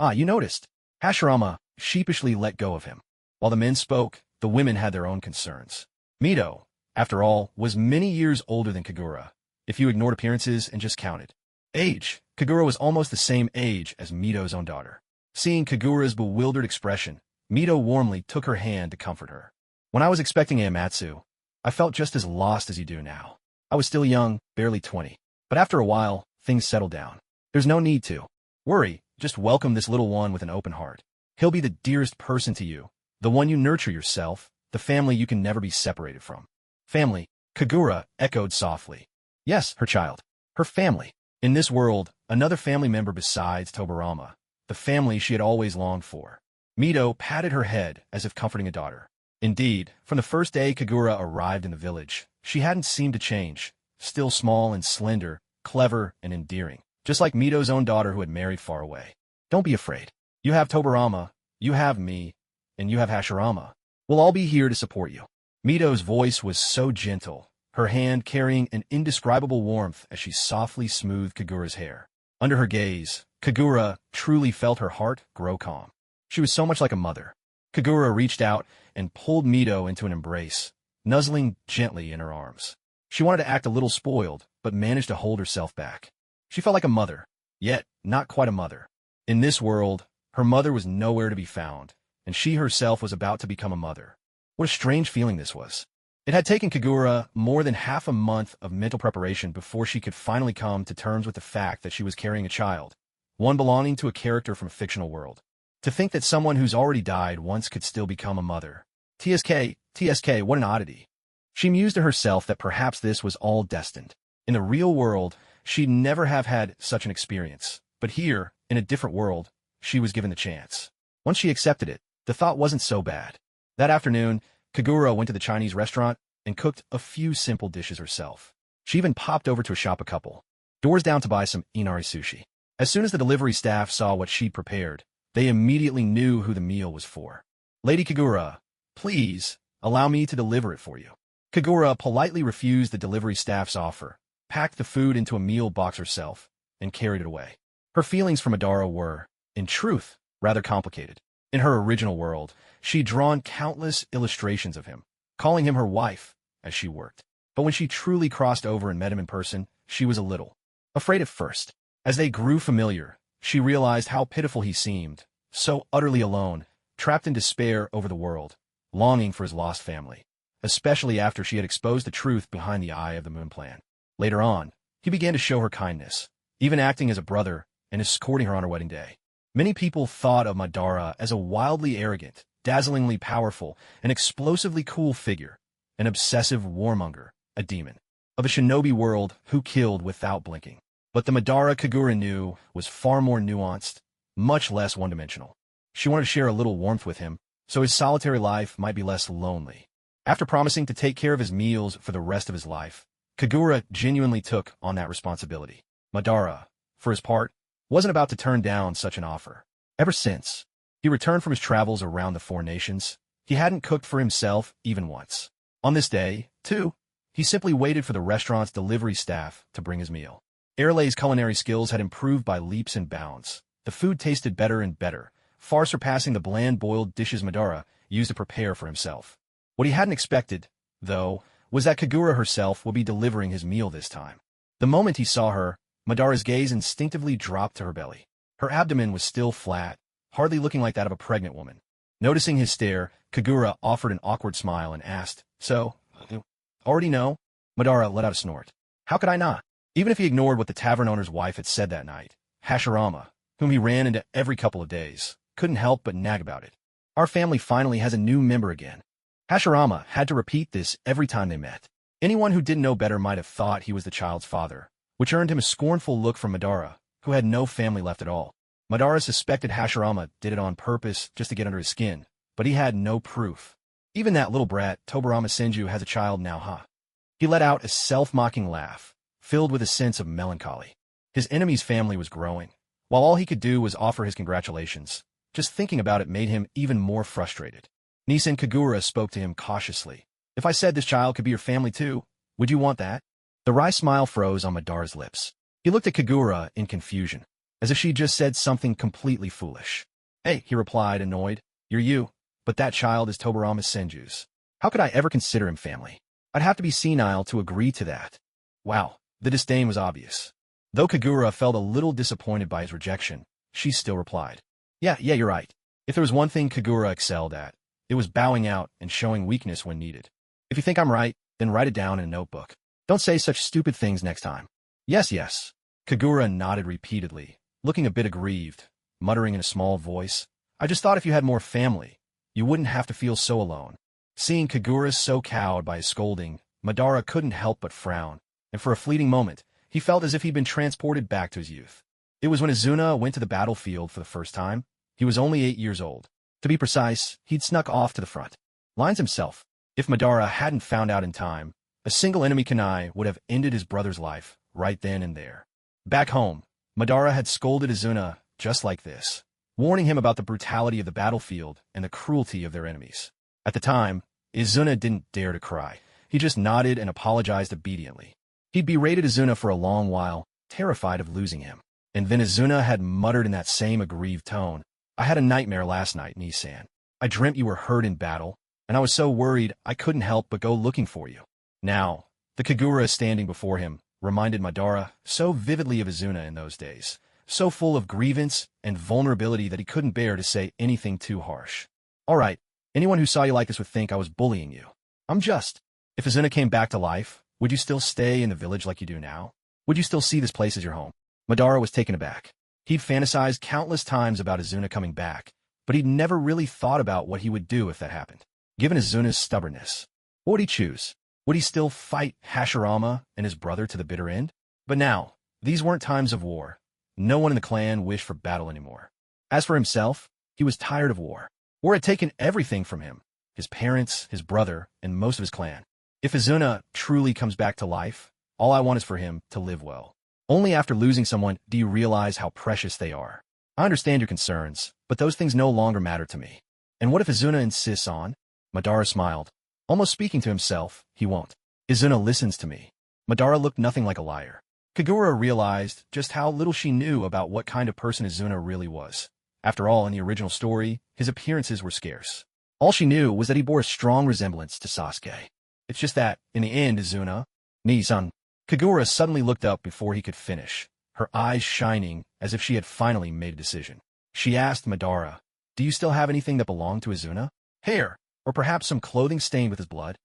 Ah, you noticed. Hashirama sheepishly let go of him. While the men spoke, the women had their own concerns. Mito, after all, was many years older than Kagura, if you ignored appearances and just counted. Age, Kagura was almost the same age as Mito's own daughter. Seeing Kagura's bewildered expression, Mito warmly took her hand to comfort her. When I was expecting Ayamatsu, I felt just as lost as you do now. I was still young, barely 20. But after a while, things settled down. There's no need to worry, just welcome this little one with an open heart. He'll be the dearest person to you, the one you nurture yourself, the family you can never be separated from. Family, Kagura echoed softly. Yes, her child. Her family. In this world, another family member besides Tobarama, the family she had always longed for. Mito patted her head as if comforting a daughter. Indeed, from the first day Kagura arrived in the village, she hadn't seemed to change, still small and slender, clever and endearing, just like Mito's own daughter who had married far away. Don't be afraid. You have Tobarama, you have me, and you have Hashirama. We'll all be here to support you. Mito's voice was so gentle, her hand carrying an indescribable warmth as she softly smoothed Kagura's hair. Under her gaze, Kagura truly felt her heart grow calm. She was so much like a mother. Kagura reached out and pulled Mito into an embrace, nuzzling gently in her arms. She wanted to act a little spoiled, but managed to hold herself back. She felt like a mother, yet not quite a mother. In this world, her mother was nowhere to be found, and she herself was about to become a mother. What a strange feeling this was. It had taken Kagura more than half a month of mental preparation before she could finally come to terms with the fact that she was carrying a child, one belonging to a character from a fictional world. To think that someone who's already died once could still become a mother. TSK, what an oddity. She mused to herself that perhaps this was all destined. In the real world, she'd never have had such an experience. But here, in a different world, she was given the chance. Once she accepted it, the thought wasn't so bad. That afternoon, Kagura went to the Chinese restaurant and cooked a few simple dishes herself. She even popped over to a shop a couple doors down to buy some inari sushi. As soon as the delivery staff saw what she'd prepared, they immediately knew who the meal was for. Lady Kagura, please, allow me to deliver it for you. Kagura politely refused the delivery staff's offer, packed the food into a meal box herself, and carried it away. Her feelings for Madara were, in truth, rather complicated. In her original world, she'd drawn countless illustrations of him, calling him her wife, as she worked. But when she truly crossed over and met him in person, she was a little afraid at first. As they grew familiar, she realized how pitiful he seemed, so utterly alone, trapped in despair over the world, longing for his lost family, especially after she had exposed the truth behind the Eye of the Moon plan. Later on, he began to show her kindness, even acting as a brother and escorting her on her wedding day. Many people thought of Madara as a wildly arrogant, dazzlingly powerful, and explosively cool figure, an obsessive warmonger, a demon of a shinobi world who killed without blinking. But the Madara Kagura knew was far more nuanced, much less one-dimensional. She wanted to share a little warmth with him, so his solitary life might be less lonely. After promising to take care of his meals for the rest of his life, Kagura genuinely took on that responsibility. Madara, for his part, wasn't about to turn down such an offer. Ever since he returned from his travels around the 4 nations, he hadn't cooked for himself even once. On this day, too, he simply waited for the restaurant's delivery staff to bring his meal. Erlei's culinary skills had improved by leaps and bounds. The food tasted better and better, far surpassing the bland boiled dishes Madara used to prepare for himself. What he hadn't expected, though, was that Kagura herself would be delivering his meal this time. The moment he saw her, Madara's gaze instinctively dropped to her belly. Her abdomen was still flat, hardly looking like that of a pregnant woman. Noticing his stare, Kagura offered an awkward smile and asked, "So, you already know?" Madara let out a snort. How could I not? Even if he ignored what the tavern owner's wife had said that night, Hashirama, whom he ran into every couple of days, couldn't help but nag about it. Our family finally has a new member again. Hashirama had to repeat this every time they met. Anyone who didn't know better might have thought he was the child's father, which earned him a scornful look from Madara, who had no family left at all. Madara suspected Hashirama did it on purpose just to get under his skin, but he had no proof. Even that little brat, Tobarama Senju, has a child now, huh? He let out a self-mocking laugh, filled with a sense of melancholy. His enemy's family was growing, while all he could do was offer his congratulations. Just thinking about it made him even more frustrated. Nisen Kagura spoke to him cautiously. If I said this child could be your family too, would you want that? The wry smile froze on Madara's lips. He looked at Kagura in confusion, as if she just said something completely foolish. Hey, he replied, annoyed. You're you, but that child is Tobarama Senju's. How could I ever consider him family? I'd have to be senile to agree to that. Wow, the disdain was obvious. Though Kagura felt a little disappointed by his rejection, she still replied. Yeah, you're right. If there was one thing Kagura excelled at, it was bowing out and showing weakness when needed. If you think I'm right, then write it down in a notebook. Don't say such stupid things next time. Yes. Kagura nodded repeatedly, looking a bit aggrieved, muttering in a small voice. I just thought if you had more family, you wouldn't have to feel so alone. Seeing Kagura so cowed by his scolding, Madara couldn't help but frown, and for a fleeting moment, he felt as if he'd been transported back to his youth. It was when Izuna went to the battlefield for the first time. He was only 8 years old. To be precise, he'd snuck off to the front lines himself. If Madara hadn't found out in time, a single enemy kunai would have ended his brother's life right then and there. Back home, Madara had scolded Izuna just like this, warning him about the brutality of the battlefield and the cruelty of their enemies. At the time, Izuna didn't dare to cry. He just nodded and apologized obediently. He'd berated Izuna for a long while, terrified of losing him. And then Izuna had muttered in that same aggrieved tone, I had a nightmare last night, Nisan. I dreamt you were hurt in battle, and I was so worried I couldn't help but go looking for you. Now, the Kagura standing before him reminded Madara so vividly of Izuna in those days, so full of grievance and vulnerability that he couldn't bear to say anything too harsh. All right, anyone who saw you like this would think I was bullying you. I'm just. If Izuna came back to life, would you still stay in the village like you do now? Would you still see this place as your home? Madara was taken aback. He'd fantasized countless times about Izuna coming back, but he'd never really thought about what he would do if that happened. Given Izuna's stubbornness, what would he choose? Would he still fight Hashirama and his brother to the bitter end? But now, these weren't times of war. No one in the clan wished for battle anymore. As for himself, he was tired of war. War had taken everything from him, his parents, his brother, and most of his clan. If Izuna truly comes back to life, all I want is for him to live well. Only after losing someone do you realize how precious they are. I understand your concerns, but those things no longer matter to me. And what if Izuna insists on? Madara smiled. Almost speaking to himself, he won't. Izuna listens to me. Madara looked nothing like a liar. Kagura realized just how little she knew about what kind of person Izuna really was. After all, in the original story, his appearances were scarce. All she knew was that he bore a strong resemblance to Sasuke. It's just that, in the end, Izuna, Ni-san. Kagura suddenly looked up before he could finish, her eyes shining as if she had finally made a decision. She asked Madara, do you still have anything that belonged to Izuna? Hair, or perhaps some clothing stained with his blood?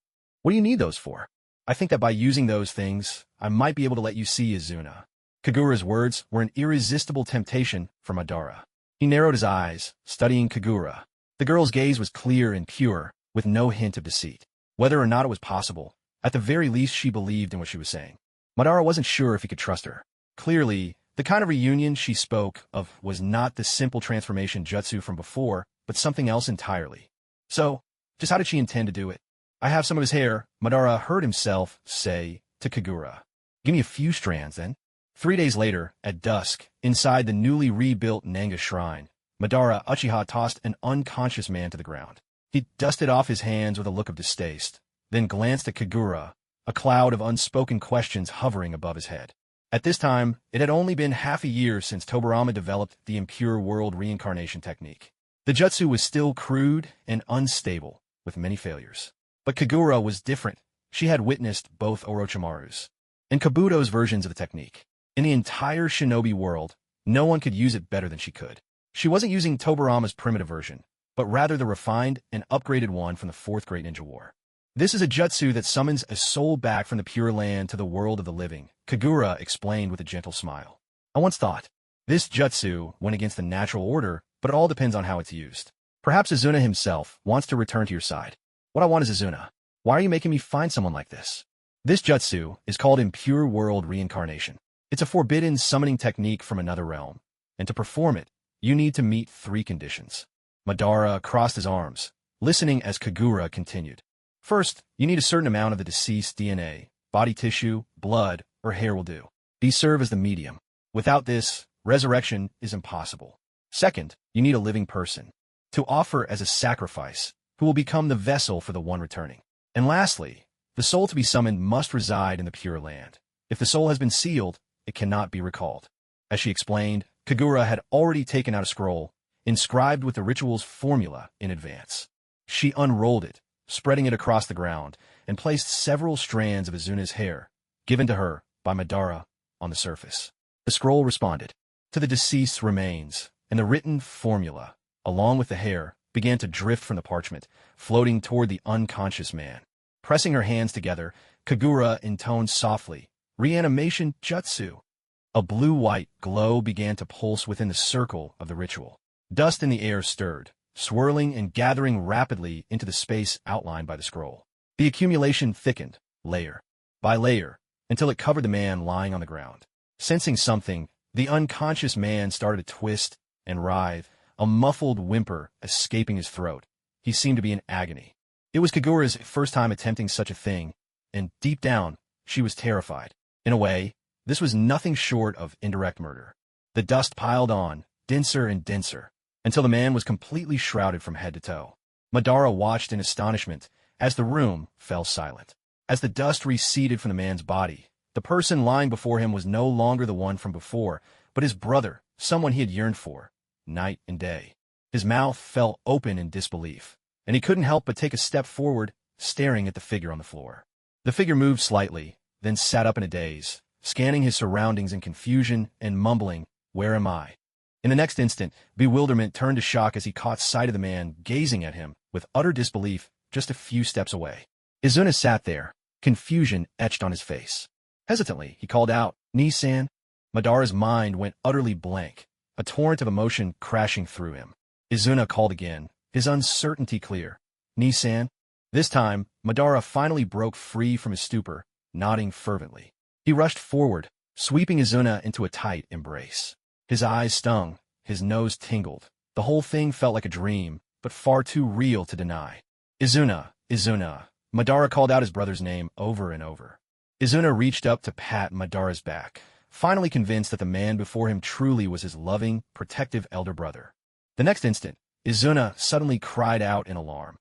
What do you need those for? I think that by using those things, I might be able to let you see Izuna. Kagura's words were an irresistible temptation for Madara. He narrowed his eyes, studying Kagura. The girl's gaze was clear and pure, with no hint of deceit. Whether or not it was possible, at the very least she believed in what she was saying. Madara wasn't sure if he could trust her. Clearly, the kind of reunion she spoke of was not the simple transformation jutsu from before, but something else entirely. So, just how did she intend to do it? I have some of his hair, Madara heard himself say to Kagura. Give me a few strands, then. 3 days later, at dusk, inside the newly rebuilt Nanga shrine, Madara Uchiha tossed an unconscious man to the ground. He dusted off his hands with a look of distaste, then glanced at Kagura, a cloud of unspoken questions hovering above his head. At this time, it had only been half a year since Tobarama developed the impure world reincarnation technique. The jutsu was still crude and unstable, with many failures. But Kagura was different. She had witnessed both Orochimaru's and Kabuto's versions of the technique. In the entire shinobi world, no one could use it better than she could. She wasn't using Tobarama's primitive version, but rather the refined and upgraded one from the 4th Great Ninja War. This is a jutsu that summons a soul back from the Pure Land to the world of the living, Kagura explained with a gentle smile. I once thought, this jutsu went against the natural order, but it all depends on how it's used. Perhaps Izuna himself wants to return to your side. What I want is Izuna. Why are you making me find someone like this? This jutsu is called Impure World Reincarnation. It's a forbidden summoning technique from another realm, and to perform it, you need to meet 3 conditions. Madara crossed his arms, listening as Kagura continued. First, you need a certain amount of the deceased DNA. Body tissue, blood, or hair will do. These serve as the medium. Without this, resurrection is impossible. Second, you need a living person to offer as a sacrifice, who will become the vessel for the one returning. And lastly, the soul to be summoned must reside in the Pure Land. If the soul has been sealed, it cannot be recalled. As she explained, Kagura had already taken out a scroll, inscribed with the ritual's formula in advance. She unrolled it, spreading it across the ground, and placed several strands of Izuna's hair, given to her by Madara, on the surface. The scroll responded to the deceased's remains, and the written formula, along with the hair, began to drift from the parchment, floating toward the unconscious man. Pressing her hands together, Kagura intoned softly, "Reanimation Jutsu." A blue-white glow began to pulse within the circle of the ritual. Dust in the air stirred, swirling and gathering rapidly into the space outlined by the scroll. The accumulation thickened, layer by layer, until it covered the man lying on the ground. Sensing something, the unconscious man started to twist and writhe, a muffled whimper escaping his throat. He seemed to be in agony. It was Kagura's first time attempting such a thing, and deep down, she was terrified. In a way, this was nothing short of indirect murder. The dust piled on, denser and denser, until the man was completely shrouded from head to toe. Madara watched in astonishment as the room fell silent. As the dust receded from the man's body, the person lying before him was no longer the one from before, but his brother, someone he had yearned for, night and day. His mouth fell open in disbelief, and he couldn't help but take a step forward, staring at the figure on the floor. The figure moved slightly, then sat up in a daze, scanning his surroundings in confusion and mumbling, "Where am I?" In the next instant, bewilderment turned to shock as he caught sight of the man gazing at him with utter disbelief just a few steps away. Izuna sat there, confusion etched on his face. Hesitantly, he called out, "Ni-san?" Madara's mind went utterly blank, a torrent of emotion crashing through him. Izuna called again, his uncertainty clear. "Ni-san?" This time, Madara finally broke free from his stupor, nodding fervently. He rushed forward, sweeping Izuna into a tight embrace. His eyes stung, his nose tingled. The whole thing felt like a dream, but far too real to deny. "Izuna, Izuna." Madara called out his brother's name over and over. Izuna reached up to pat Madara's back, finally convinced that the man before him truly was his loving, protective elder brother. The next instant, Izuna suddenly cried out in alarm.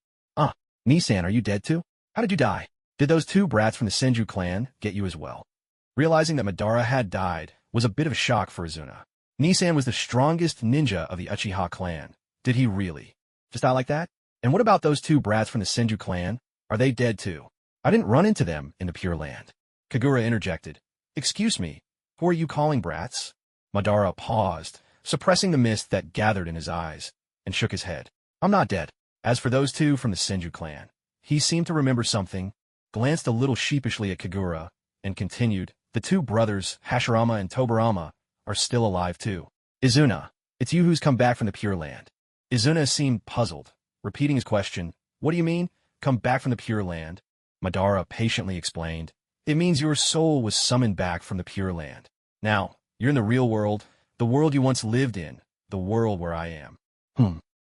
Ni-san, are you dead too? How did you die? Did those 2 brats from the Senju clan get you as well?" Realizing that Madara had died was a bit of a shock for Izuna. Ni-san was the strongest ninja of the Uchiha clan. Did he really? Just die like that? And what about those 2 brats from the Senju clan? Are they dead too? I didn't run into them in the Pure Land. Kagura interjected. "Excuse me, who are you calling brats?" Madara paused, suppressing the mist that gathered in his eyes, and shook his head. "I'm not dead." As for those 2 from the Senju clan, he seemed to remember something, glanced a little sheepishly at Kagura, and continued, "The 2 brothers, Hashirama and Tobarama, are still alive too." "Izuna, it's you who's come back from the Pure Land." Izuna seemed puzzled, repeating his question. "What do you mean, come back from the Pure Land?" Madara patiently explained. "It means your soul was summoned back from the Pure Land. Now, you're in the real world, the world you once lived in, the world where I am."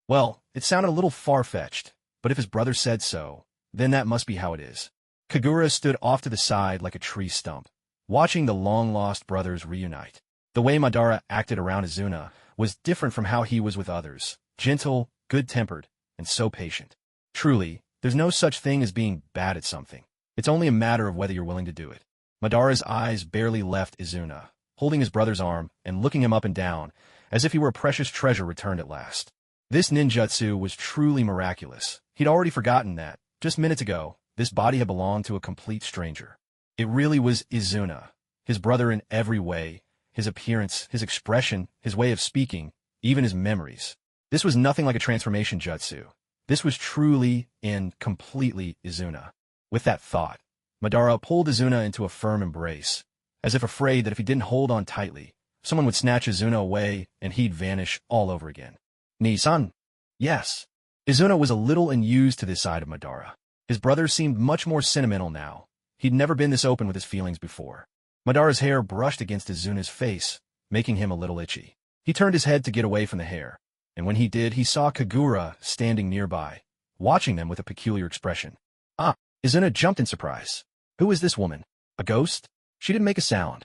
Well, it sounded a little far-fetched, but if his brother said so, then that must be how it is. Kagura stood off to the side like a tree stump, watching the long-lost brothers reunite. The way Madara acted around Izuna was different from how he was with others, gentle, good-tempered, and so patient. Truly, there's no such thing as being bad at something. It's only a matter of whether you're willing to do it. Madara's eyes barely left Izuna, holding his brother's arm and looking him up and down, as if he were a precious treasure returned at last. This ninjutsu was truly miraculous. He'd already forgotten that, just minutes ago, this body had belonged to a complete stranger. It really was Izuna, his brother in every way, his appearance, his expression, his way of speaking, even his memories. This was nothing like a transformation jutsu. This was truly and completely Izuna. With that thought, Madara pulled Izuna into a firm embrace, as if afraid that if he didn't hold on tightly, someone would snatch Izuna away and he'd vanish all over again. Ni-san? Yes. Izuna was a little unused to this side of Madara. His brother seemed much more sentimental now. He'd never been this open with his feelings before. Madara's hair brushed against Izuna's face, making him a little itchy. He turned his head to get away from the hair, and when he did, he saw Kagura standing nearby, watching them with a peculiar expression. Ah! Izuna jumped in surprise. Who is this woman? A ghost? She didn't make a sound.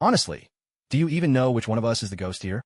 Honestly, do you even know which one of us is the ghost here?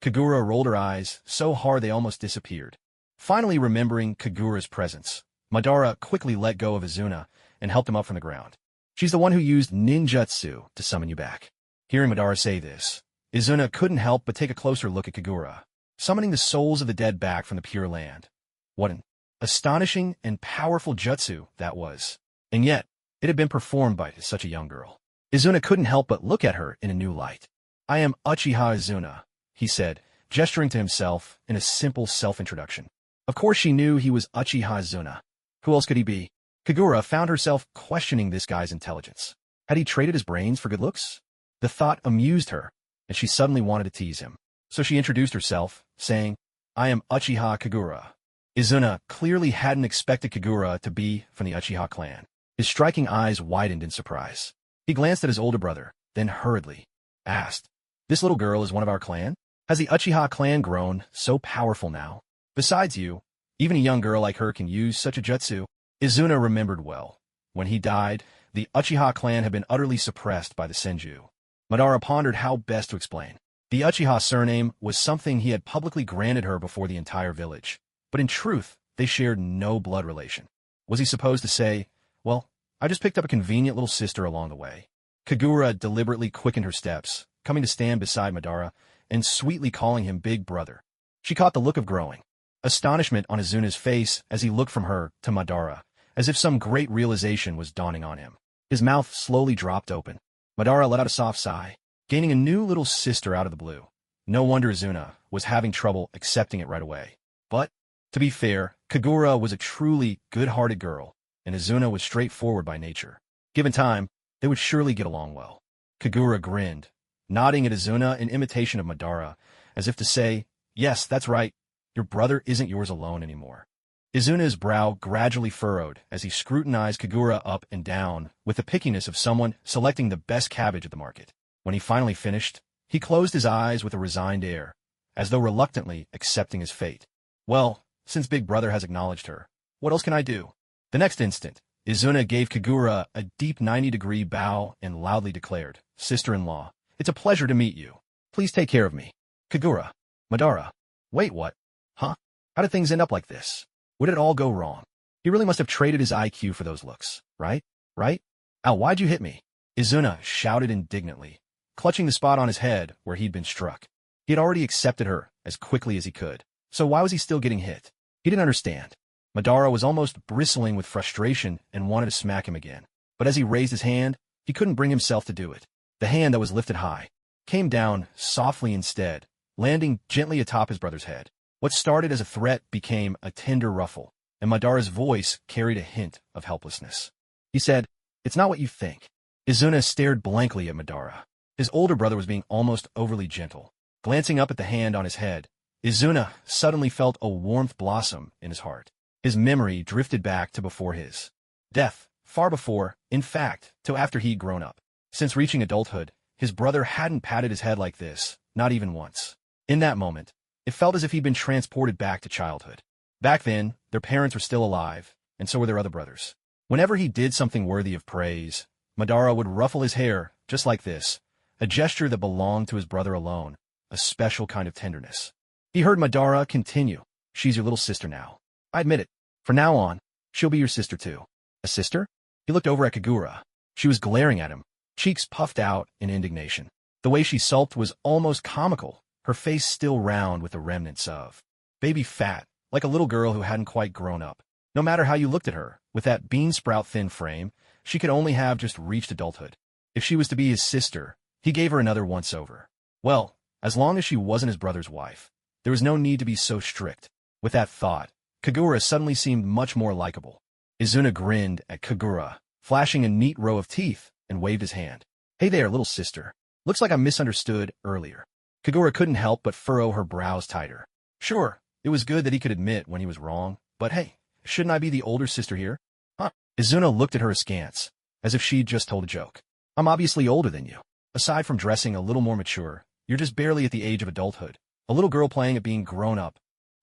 Kagura rolled her eyes so hard they almost disappeared. Finally remembering Kagura's presence, Madara quickly let go of Izuna and helped him up from the ground. She's the one who used ninjutsu to summon you back. Hearing Madara say this, Izuna couldn't help but take a closer look at Kagura, summoning the souls of the dead back from the Pure Land. What an astonishing and powerful jutsu that was. And yet, it had been performed by such a young girl. Izuna couldn't help but look at her in a new light. I am Uchiha Izuna, he said, gesturing to himself in a simple self-introduction. Of course she knew he was Uchiha Izuna. Who else could he be? Kagura found herself questioning this guy's intelligence. Had he traded his brains for good looks? The thought amused her, and she suddenly wanted to tease him. So she introduced herself, saying, I am Uchiha Kagura. Izuna clearly hadn't expected Kagura to be from the Uchiha clan. His striking eyes widened in surprise. He glanced at his older brother, then hurriedly asked, This little girl is one of our clan? Has the Uchiha clan grown so powerful now? Besides you, even a young girl like her can use such a jutsu. Izuna remembered well. When he died, the Uchiha clan had been utterly suppressed by the Senju. Madara pondered how best to explain. The Uchiha surname was something he had publicly granted her before the entire village. But in truth, they shared no blood relation. Was he supposed to say, well, I just picked up a convenient little sister along the way? Kagura deliberately quickened her steps, coming to stand beside Madara and sweetly calling him big brother. She caught the look of growing astonishment on Izuna's face as he looked from her to Madara, as if some great realization was dawning on him. His mouth slowly dropped open. Madara let out a soft sigh, gaining a new little sister out of the blue. No wonder Izuna was having trouble accepting it right away. But, to be fair, Kagura was a truly good-hearted girl, and Izuna was straightforward by nature. Given time, they would surely get along well. Kagura grinned, nodding at Izuna in imitation of Madara, as if to say, yes, that's right, your brother isn't yours alone anymore. Izuna's brow gradually furrowed as he scrutinized Kagura up and down with the pickiness of someone selecting the best cabbage at the market. When he finally finished, he closed his eyes with a resigned air, as though reluctantly accepting his fate. Well, since Big Brother has acknowledged her, what else can I do? The next instant, Izuna gave Kagura a deep 90-degree bow and loudly declared, Sister-in-law, it's a pleasure to meet you. Please take care of me. Kagura. Madara. Wait, what? Huh? How did things end up like this? Would it all go wrong? He really must have traded his IQ for those looks, right? Right? Ow, why'd you hit me? Izuna shouted indignantly, clutching the spot on his head where he'd been struck. He had already accepted her as quickly as he could, so why was he still getting hit? He didn't understand. Madara was almost bristling with frustration and wanted to smack him again. But as he raised his hand, he couldn't bring himself to do it. The hand that was lifted high came down softly instead, landing gently atop his brother's head. What started as a threat became a tender ruffle, and Madara's voice carried a hint of helplessness. He said, It's not what you think. Izuna stared blankly at Madara. His older brother was being almost overly gentle. Glancing up at the hand on his head, Izuna suddenly felt a warmth blossom in his heart. His memory drifted back to before his death, far before, in fact, till after he'd grown up. Since reaching adulthood, his brother hadn't patted his head like this, not even once. In that moment, it felt as if he'd been transported back to childhood. Back then, their parents were still alive, and so were their other brothers. Whenever he did something worthy of praise, Madara would ruffle his hair just like this, a gesture that belonged to his brother alone, a special kind of tenderness. He heard Madara continue, She's your little sister now. I admit it. From now on, she'll be your sister too. A sister? He looked over at Kagura. She was glaring at him, cheeks puffed out in indignation. The way she sulked was almost comical, her face still round with the remnants of baby fat, like a little girl who hadn't quite grown up. No matter how you looked at her, with that bean-sprout-thin frame, she could only have just reached adulthood. If she was to be his sister, he gave her another once-over. Well, as long as she wasn't his brother's wife, there was no need to be so strict. With that thought, Kagura suddenly seemed much more likable. Izuna grinned at Kagura, flashing a neat row of teeth, and waved his hand. Hey there, little sister. Looks like I misunderstood earlier. Kagura couldn't help but furrow her brows tighter. Sure, it was good that he could admit when he was wrong, but hey, shouldn't I be the older sister here? Huh? Izuna looked at her askance, as if she'd just told a joke. I'm obviously older than you. Aside from dressing a little more mature, you're just barely at the age of adulthood. A little girl playing at being grown up.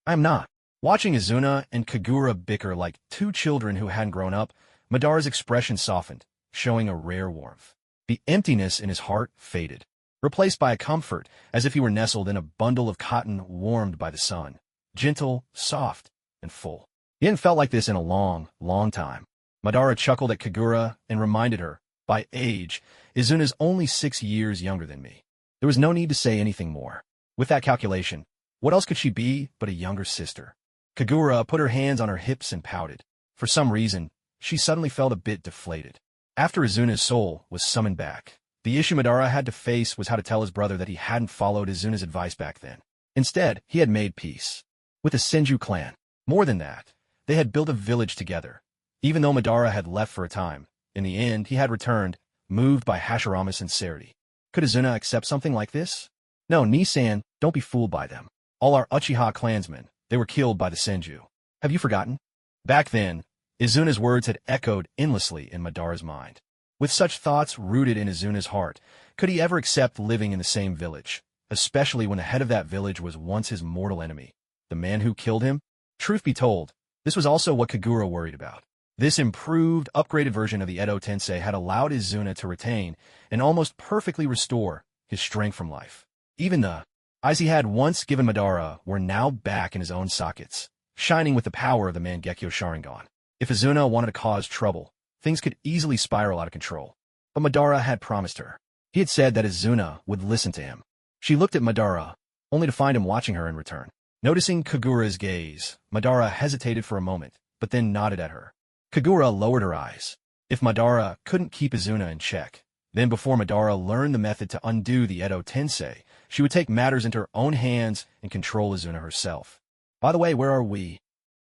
I am not. Watching Izuna and Kagura bicker like two children who hadn't grown up, Madara's expression softened, showing a rare warmth. The emptiness in his heart faded, replaced by a comfort, as if he were nestled in a bundle of cotton warmed by the sun. Gentle, soft, and full. He hadn't felt like this in a long, long time. Madara chuckled at Kagura and reminded her, by age, Izuna's only 6 years younger than me. There was no need to say anything more. With that calculation, what else could she be but a younger sister? Kagura put her hands on her hips and pouted. For some reason, she suddenly felt a bit deflated. After Izuna's soul was summoned back, the issue Madara had to face was how to tell his brother that he hadn't followed Izuna's advice back then. Instead, he had made peace with the Senju clan. More than that, they had built a village together. Even though Madara had left for a time, in the end he had returned, moved by Hashirama's sincerity. Could Izuna accept something like this? No, Nisan, don't be fooled by them. All our Uchiha clansmen, they were killed by the Senju. Have you forgotten? Back then, Izuna's words had echoed endlessly in Madara's mind. With such thoughts rooted in Izuna's heart, could he ever accept living in the same village, especially when the head of that village was once his mortal enemy, the man who killed him? Truth be told, this was also what Kagura worried about. This improved, upgraded version of the Edo Tensei had allowed Izuna to retain and almost perfectly restore his strength from life. Even the eyes he had once given Madara were now back in his own sockets, shining with the power of the Mangekyo Sharingan. If Izuna wanted to cause trouble, things could easily spiral out of control. But Madara had promised her. He had said that Izuna would listen to him. She looked at Madara, only to find him watching her in return. Noticing Kagura's gaze, Madara hesitated for a moment, but then nodded at her. Kagura lowered her eyes. If Madara couldn't keep Izuna in check, then before Madara learned the method to undo the Edo Tensei, she would take matters into her own hands and control Izuna herself. By the way, where are we?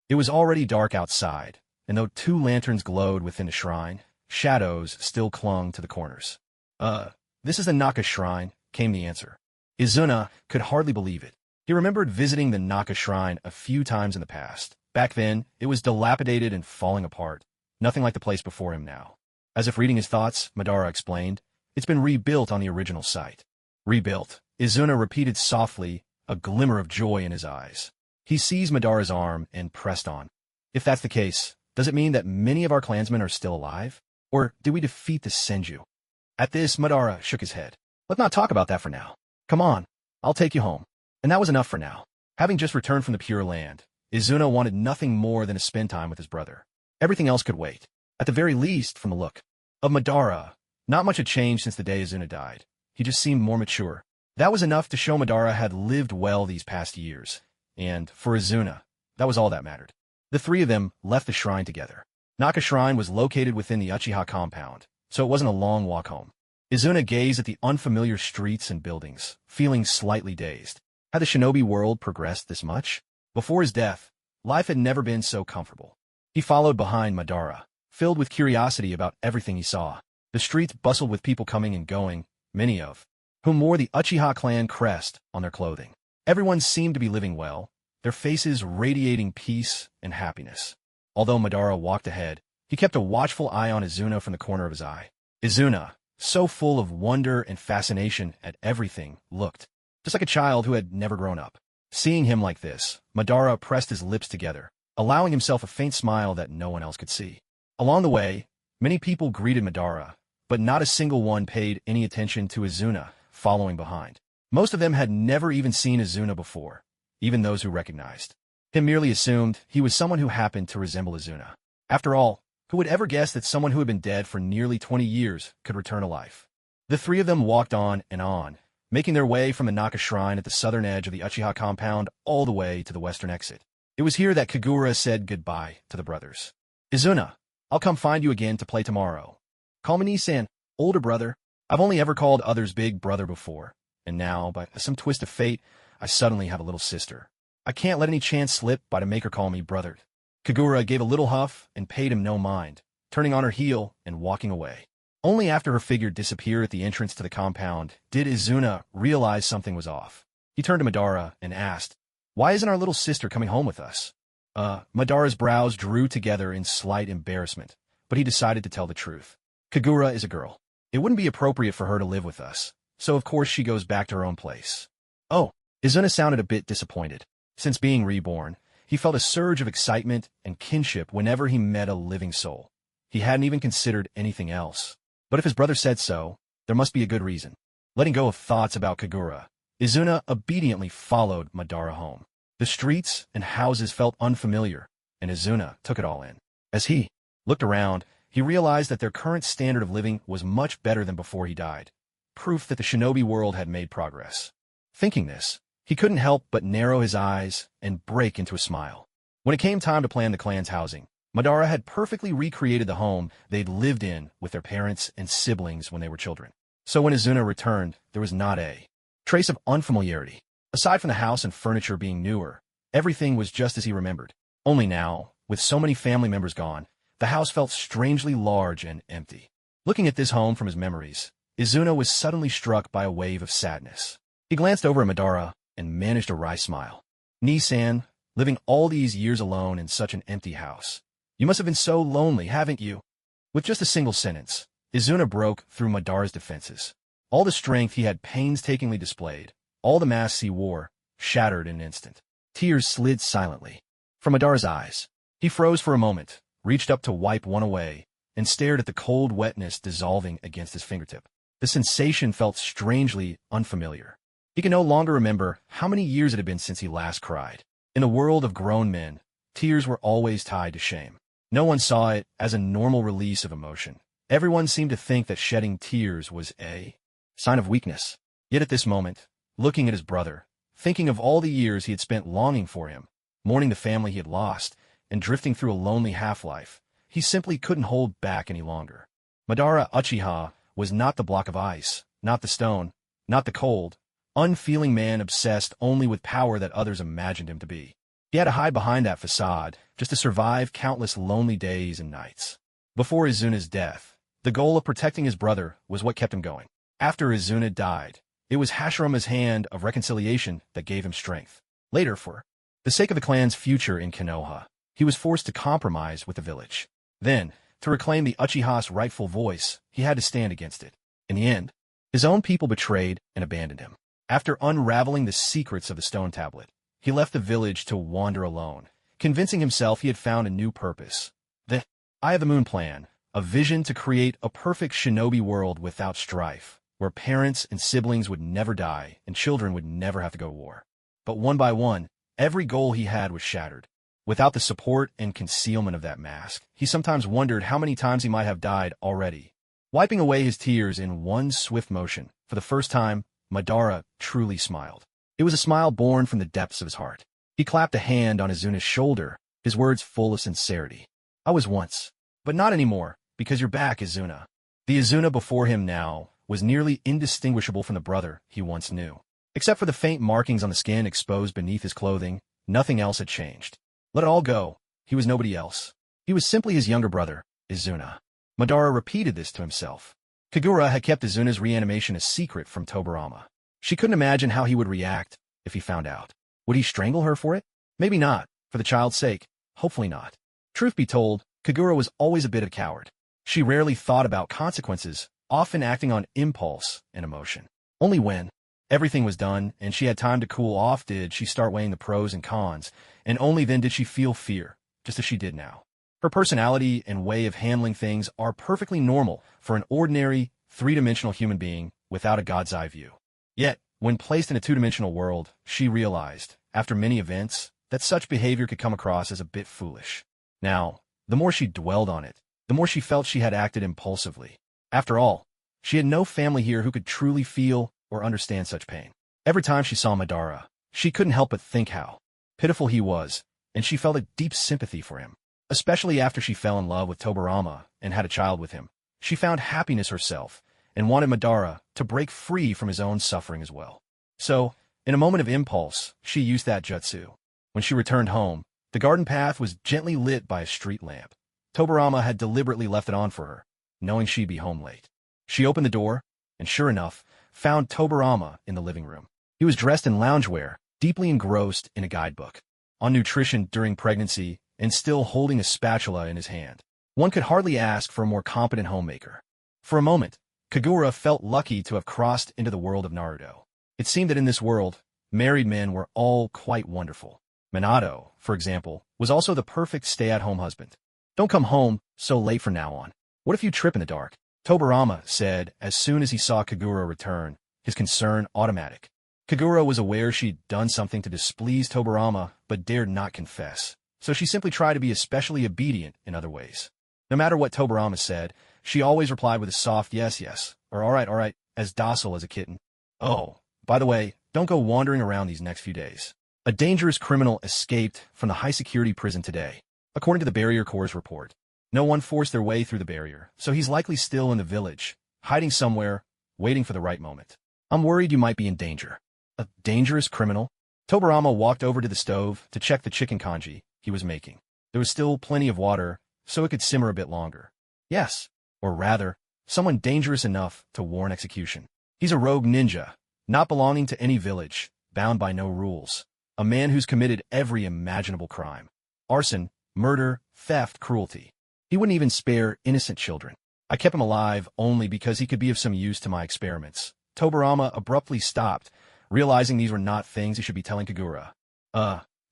It was already dark outside, and though 2 lanterns glowed within the shrine, shadows still clung to the corners. This is the Naka Shrine, came the answer. Izuna could hardly believe it. He remembered visiting the Naka Shrine a few times in the past. Back then, it was dilapidated and falling apart, nothing like the place before him now. As if reading his thoughts, Madara explained, it's been rebuilt on the original site. Rebuilt, Izuna repeated softly, a glimmer of joy in his eyes. He seized Madara's arm and pressed on. If that's the case, does it mean that many of our clansmen are still alive? Or did we defeat the Senju? At this, Madara shook his head. Let's not talk about that for now. Come on, I'll take you home. And that was enough for now. Having just returned from the Pure Land, Izuna wanted nothing more than to spend time with his brother. Everything else could wait. At the very least, from the look of Madara, not much had changed since the day Izuna died. He just seemed more mature. That was enough to show Madara had lived well these past years. And, for Izuna, that was all that mattered. The 3 of them left the shrine together. Naka Shrine was located within the Uchiha compound, so it wasn't a long walk home. Izuna gazed at the unfamiliar streets and buildings, feeling slightly dazed. Had the shinobi world progressed this much? Before his death, life had never been so comfortable. He followed behind Madara, filled with curiosity about everything he saw. The streets bustled with people coming and going, many of whom wore the Uchiha clan crest on their clothing. Everyone seemed to be living well, their faces radiating peace and happiness. Although Madara walked ahead, he kept a watchful eye on Izuna from the corner of his eye. Izuna, so full of wonder and fascination at everything, looked just like a child who had never grown up. Seeing him like this, Madara pressed his lips together, allowing himself a faint smile that no one else could see. Along the way, many people greeted Madara, but not a single one paid any attention to Izuna following behind. Most of them had never even seen Izuna before, even those who recognized him merely assumed he was someone who happened to resemble Izuna. After all, who would ever guess that someone who had been dead for nearly 20 years could return to life? The 3 of them walked on, making their way from the Naka Shrine at the southern edge of the Uchiha compound all the way to the western exit. It was here that Kagura said goodbye to the brothers. Izuna, I'll come find you again to play tomorrow. Call me Nisan, older brother. I've only ever called others big brother before, and now, by some twist of fate, I suddenly have a little sister. I can't let any chance slip by to make her call me brother. Kagura gave a little huff and paid him no mind, turning on her heel and walking away. Only after her figure disappeared at the entrance to the compound did Izuna realize something was off. He turned to Madara and asked, "Why isn't our little sister coming home with us?" Madara's brows drew together in slight embarrassment, but he decided to tell the truth. Kagura is a girl. It wouldn't be appropriate for her to live with us, so of course she goes back to her own place. Oh, Izuna sounded a bit disappointed. Since being reborn, he felt a surge of excitement and kinship whenever he met a living soul. He hadn't even considered anything else. But if his brother said so, there must be a good reason. Letting go of thoughts about Kagura, Izuna obediently followed Madara home. The streets and houses felt unfamiliar, and Izuna took it all in. As he looked around, he realized that their current standard of living was much better than before he died, proof that the shinobi world had made progress. Thinking this, he couldn't help but narrow his eyes and break into a smile. When it came time to plan the clan's housing, Madara had perfectly recreated the home they'd lived in with their parents and siblings when they were children. So when Izuna returned, there was not a trace of unfamiliarity. Aside from the house and furniture being newer, everything was just as he remembered. Only now, with so many family members gone, the house felt strangely large and empty. Looking at this home from his memories, Izuna was suddenly struck by a wave of sadness. He glanced over at Madara and managed a wry smile. "Ni-san, living all these years alone in such an empty house. You must have been so lonely, haven't you?" With just a single sentence, Izuna broke through Madara's defenses. All the strength he had painstakingly displayed, all the masks he wore, shattered in an instant. Tears slid silently from Madara's eyes. He froze for a moment, reached up to wipe one away, and stared at the cold wetness dissolving against his fingertip. The sensation felt strangely unfamiliar. He could no longer remember how many years it had been since he last cried. In the world of grown men, tears were always tied to shame. No one saw it as a normal release of emotion. Everyone seemed to think that shedding tears was a sign of weakness. Yet at this moment, looking at his brother, thinking of all the years he had spent longing for him, mourning the family he had lost, and drifting through a lonely half-life, he simply couldn't hold back any longer. Madara Uchiha was not the block of ice, not the stone, not the cold, unfeeling man obsessed only with power that others imagined him to be. He had to hide behind that facade just to survive countless lonely days and nights. Before Izuna's death, the goal of protecting his brother was what kept him going. After Izuna died, it was Hashirama's hand of reconciliation that gave him strength. Later, for the sake of the clan's future in Konoha, he was forced to compromise with the village. Then, to reclaim the Uchiha's rightful voice, he had to stand against it. In the end, his own people betrayed and abandoned him. After unraveling the secrets of the stone tablet, he left the village to wander alone, convincing himself he had found a new purpose. The Eye of the Moon plan, a vision to create a perfect shinobi world without strife, where parents and siblings would never die and children would never have to go to war. But one by one, every goal he had was shattered. Without the support and concealment of that mask, he sometimes wondered how many times he might have died already. Wiping away his tears in one swift motion, for the first time, Madara truly smiled. It was a smile born from the depths of his heart. He clapped a hand on Izuna's shoulder, his words full of sincerity. "I was once, but not anymore, because you're back, Izuna." The Izuna before him now was nearly indistinguishable from the brother he once knew. Except for the faint markings on the skin exposed beneath his clothing, nothing else had changed. Let it all go. He was nobody else. He was simply his younger brother, Izuna. Madara repeated this to himself. Kagura had kept Izuna's reanimation a secret from Tobarama. She couldn't imagine how he would react if he found out. Would he strangle her for it? Maybe not. For the child's sake, hopefully not. Truth be told, Kagura was always a bit of a coward. She rarely thought about consequences, often acting on impulse and emotion. Only when everything was done and she had time to cool off did she start weighing the pros and cons, and only then did she feel fear, just as she did now. Her personality and way of handling things are perfectly normal for an ordinary, three-dimensional human being without a God's eye view. Yet, when placed in a two-dimensional world, she realized, after many events, that such behavior could come across as a bit foolish. Now, the more she dwelled on it, the more she felt she had acted impulsively. After all, she had no family here who could truly feel or understand such pain. Every time she saw Madara, she couldn't help but think how pitiful he was, and she felt a deep sympathy for him. Especially after she fell in love with Tobarama and had a child with him. She found happiness herself, and wanted Madara to break free from his own suffering as well. So, in a moment of impulse, she used that jutsu. When she returned home, the garden path was gently lit by a street lamp. Tobarama had deliberately left it on for her, knowing she'd be home late. She opened the door, and sure enough, found Tobarama in the living room. He was dressed in loungewear, deeply engrossed in a guidebook, on nutrition during pregnancy, and still holding a spatula in his hand. One could hardly ask for a more competent homemaker. For a moment, Kagura felt lucky to have crossed into the world of Naruto. It seemed that in this world, married men were all quite wonderful. Minato, for example, was also the perfect stay-at-home husband. "Don't come home so late from now on. What if you trip in the dark?" Tobarama said as soon as he saw Kagura return, his concern automatic. Kagura was aware she'd done something to displease Tobarama, but dared not confess, so she simply tried to be especially obedient in other ways. No matter what Tobarama said, she always replied with a soft yes, yes, or all right, as docile as a kitten. "Oh, by the way, don't go wandering around these next few days. A dangerous criminal escaped from the high-security prison today, according to the Barrier Corps' report. No one forced their way through the barrier, so he's likely still in the village, hiding somewhere, waiting for the right moment. I'm worried you might be in danger." "A dangerous criminal?" Tobarama walked over to the stove to check the chicken kanji he was making. There was still plenty of water, so it could simmer a bit longer. "Yes, or rather, someone dangerous enough to warrant execution. He's a rogue ninja, not belonging to any village, bound by no rules. A man who's committed every imaginable crime. Arson, murder, theft, cruelty. He wouldn't even spare innocent children. I kept him alive only because he could be of some use to my experiments." Tobarama abruptly stopped, realizing these were not things he should be telling Kagura.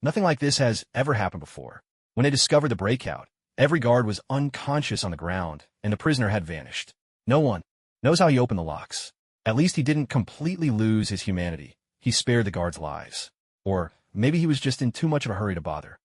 Nothing like this has ever happened before. When they discovered the breakout, every guard was unconscious on the ground, and the prisoner had vanished. No one knows how he opened the locks. At least he didn't completely lose his humanity. He spared the guards' lives. Or maybe he was just in too much of a hurry to bother.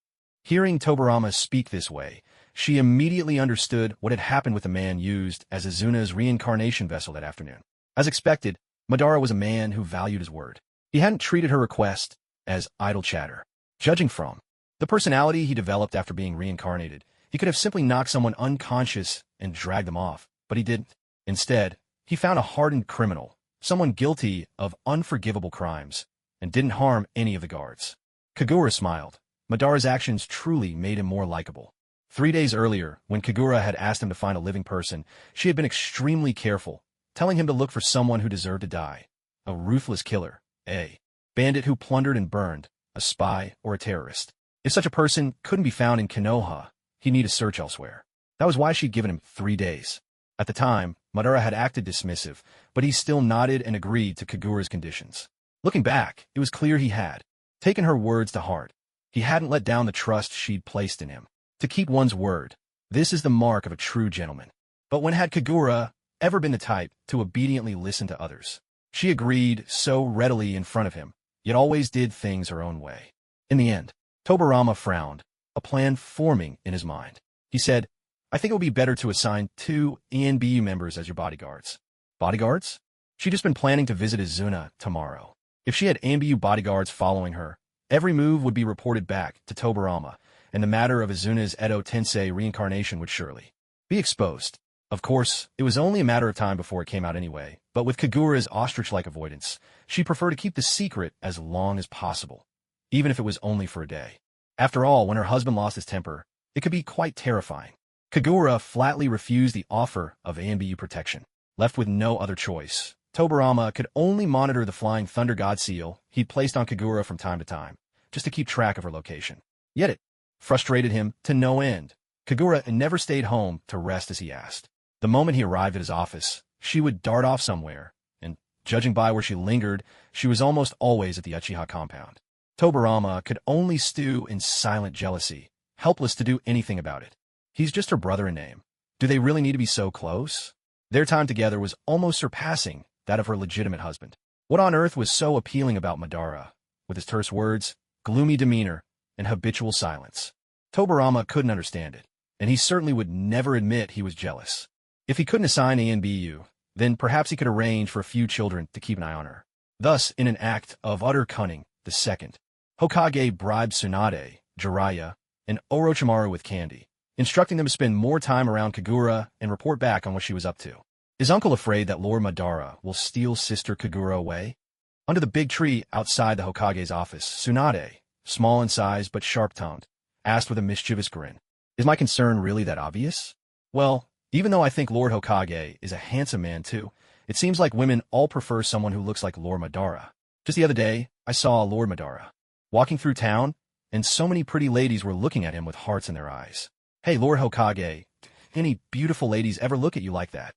Hearing Tobarama speak this way, she immediately understood what had happened with the man used as Azuna's reincarnation vessel that afternoon. As expected, Madara was a man who valued his word. He hadn't treated her request as idle chatter. Judging from the personality he developed after being reincarnated, he could have simply knocked someone unconscious and dragged them off, but he didn't. Instead, he found a hardened criminal, someone guilty of unforgivable crimes, and didn't harm any of the guards. Kagura smiled. Madara's actions truly made him more likable. 3 days earlier, when Kagura had asked him to find a living person, she had been extremely careful, telling him to look for someone who deserved to die. A ruthless killer, a bandit who plundered and burned, a spy, or a terrorist. If such a person couldn't be found in Konoha, he'd need to search elsewhere. That was why she'd given him 3 days. At the time, Madara had acted dismissive, but he still nodded and agreed to Kagura's conditions. Looking back, it was clear he had taken her words to heart. He hadn't let down the trust she'd placed in him. To keep one's word, this is the mark of a true gentleman. But when had Kagura ever been the type to obediently listen to others? She agreed so readily in front of him, yet always did things her own way. In the end, Tobarama frowned, a plan forming in his mind. He said, "I think it would be better to assign 2 ANBU members as your bodyguards." Bodyguards? She'd just been planning to visit Izuna tomorrow. If she had ANBU bodyguards following her, every move would be reported back to Tobarama, and the matter of Izuna's Edo Tensei reincarnation would surely be exposed. Of course, it was only a matter of time before it came out anyway, but with Kagura's ostrich-like avoidance, she preferred to keep the secret as long as possible, even if it was only for a day. After all, when her husband lost his temper, it could be quite terrifying. Kagura flatly refused the offer of ANBU protection. Left with no other choice, Tobarama could only monitor the flying Thunder God seal he'd placed on Kagura from time to time, just to keep track of her location. Yet it frustrated him to no end. Kagura never stayed home to rest as he asked. The moment he arrived at his office, she would dart off somewhere, and, judging by where she lingered, she was almost always at the Uchiha compound. Tobarama could only stew in silent jealousy, helpless to do anything about it. He's just her brother in name. Do they really need to be so close? Their time together was almost surpassing that of her legitimate husband. What on earth was so appealing about Madara, with his terse words, gloomy demeanor, and habitual silence? Tobarama couldn't understand it, and he certainly would never admit he was jealous. If he couldn't assign ANBU, then perhaps he could arrange for a few children to keep an eye on her. Thus, in an act of utter cunning, the second Hokage bribed Tsunade, Jiraiya, and Orochimaru with candy, instructing them to spend more time around Kagura and report back on what she was up to. Is uncle afraid that Lord Madara will steal sister Kagura away? Under the big tree outside the Hokage's office, Tsunade, small in size but sharp-tongued, asked with a mischievous grin. Is my concern really that obvious? Well, even though I think Lord Hokage is a handsome man too, it seems like women all prefer someone who looks like Lord Madara. Just the other day, I saw Lord Madara walking through town, and so many pretty ladies were looking at him with hearts in their eyes. Hey, Lord Hokage, any beautiful ladies ever look at you like that?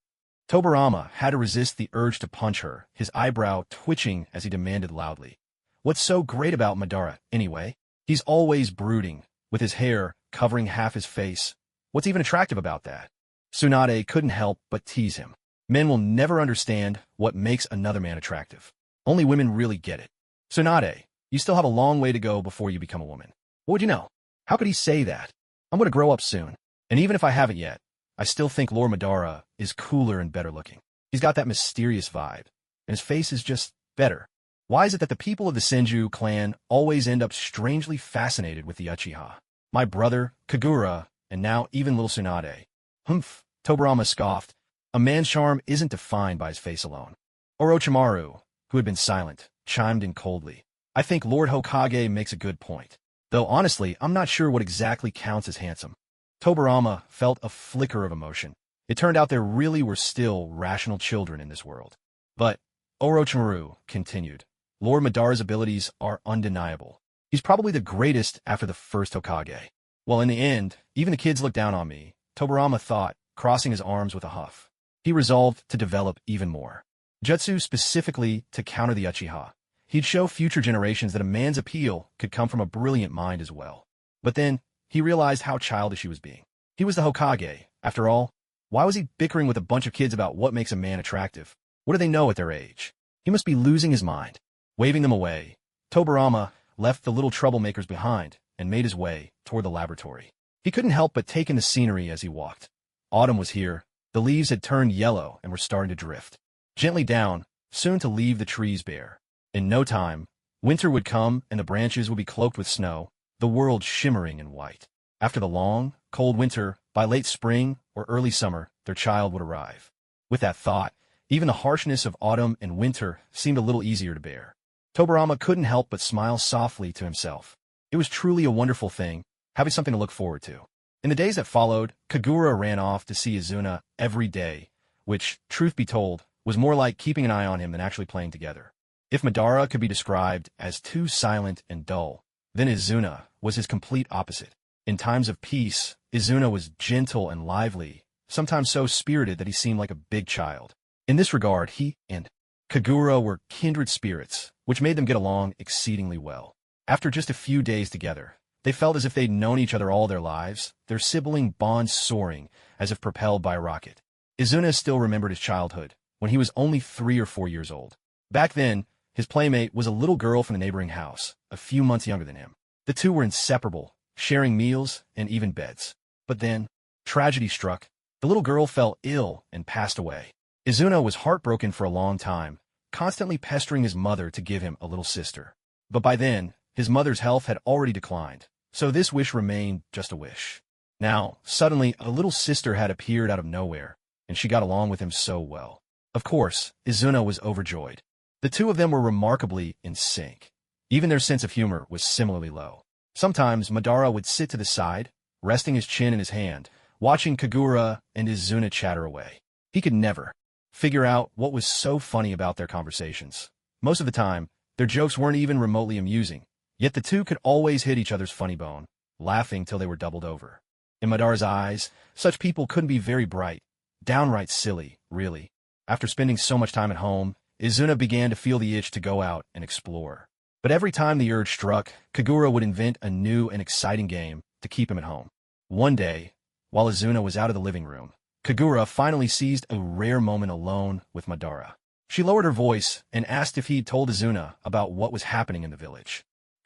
Tobirama had to resist the urge to punch her, his eyebrow twitching as he demanded loudly. What's so great about Madara, anyway? He's always brooding, with his hair covering half his face. What's even attractive about that? Tsunade couldn't help but tease him. Men will never understand what makes another man attractive. Only women really get it. Tsunade, you still have a long way to go before you become a woman. What would you know? How could he say that? I'm going to grow up soon. And even if I haven't yet, I still think Lord Madara is cooler and better looking. He's got that mysterious vibe, and his face is just better. Why is it that the people of the Senju clan always end up strangely fascinated with the Uchiha? My brother, Kagura, and now even little Tsunade. Humph, Tobirama scoffed. A man's charm isn't defined by his face alone. Orochimaru, who had been silent, chimed in coldly. I think Lord Hokage makes a good point. Though honestly, I'm not sure what exactly counts as handsome. Tobirama felt a flicker of emotion. It turned out there really were still rational children in this world. But Orochimaru continued, Lord Madara's abilities are undeniable. He's probably the greatest after the first Hokage. Well, in the end, even the kids look down on me, Tobirama thought, crossing his arms with a huff. He resolved to develop even more. Jutsu specifically to counter the Uchiha. He'd show future generations that a man's appeal could come from a brilliant mind as well. But then, he realized how childish he was being. He was the Hokage, after all. Why was he bickering with a bunch of kids about what makes a man attractive? What do they know at their age? He must be losing his mind. Waving them away, Tobirama left the little troublemakers behind and made his way toward the laboratory. He couldn't help but take in the scenery as he walked. Autumn was here. The leaves had turned yellow and were starting to drift gently down, soon to leave the trees bare. In no time, winter would come and the branches would be cloaked with snow, the world shimmering in white. After the long, cold winter, by late spring or early summer, their child would arrive. With that thought, even the harshness of autumn and winter seemed a little easier to bear. Tobirama couldn't help but smile softly to himself. It was truly a wonderful thing, having something to look forward to. In the days that followed, Kagura ran off to see Izuna every day, which, truth be told, was more like keeping an eye on him than actually playing together. If Madara could be described as too silent and dull, then Izuna was his complete opposite. In times of peace, Izuna was gentle and lively, sometimes so spirited that he seemed like a big child. In this regard, he and Kagura were kindred spirits, which made them get along exceedingly well. After just a few days together, they felt as if they'd known each other all their lives, their sibling bond soaring as if propelled by a rocket. Izuna still remembered his childhood, when he was only 3 or 4 years old. Back then, his playmate was a little girl from the neighboring house, a few months younger than him. The two were inseparable, sharing meals and even beds. But then, tragedy struck. The little girl fell ill and passed away. Izuna was heartbroken for a long time, constantly pestering his mother to give him a little sister. But by then, his mother's health had already declined, so this wish remained just a wish. Now, suddenly, a little sister had appeared out of nowhere, and she got along with him so well. Of course, Izuna was overjoyed. The two of them were remarkably in sync. Even their sense of humor was similarly low. Sometimes Madara would sit to the side, resting his chin in his hand, watching Kagura and Izuna chatter away. He could never figure out what was so funny about their conversations. Most of the time, their jokes weren't even remotely amusing, yet the two could always hit each other's funny bone, laughing till they were doubled over. In Madara's eyes, such people couldn't be very bright, downright silly, really. After spending so much time at home, Izuna began to feel the itch to go out and explore. But every time the urge struck, Kagura would invent a new and exciting game to keep him at home. One day, while Izuna was out of the living room, Kagura finally seized a rare moment alone with Madara. She lowered her voice and asked if he'd told Izuna about what was happening in the village.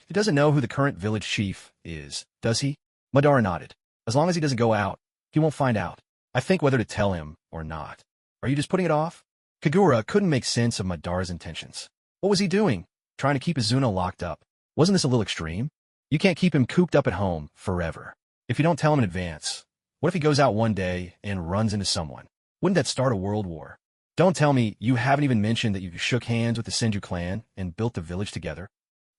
He doesn't know who the current village chief is, does he? Madara nodded. As long as he doesn't go out, he won't find out. I think whether to tell him or not. Are you just putting it off? Kagura couldn't make sense of Madara's intentions. What was he doing? Trying to keep Izuna locked up. Wasn't this a little extreme? You can't keep him cooped up at home forever. If you don't tell him in advance, what if he goes out one day and runs into someone? Wouldn't that start a world war? Don't tell me you haven't even mentioned that you shook hands with the Senju clan and built the village together.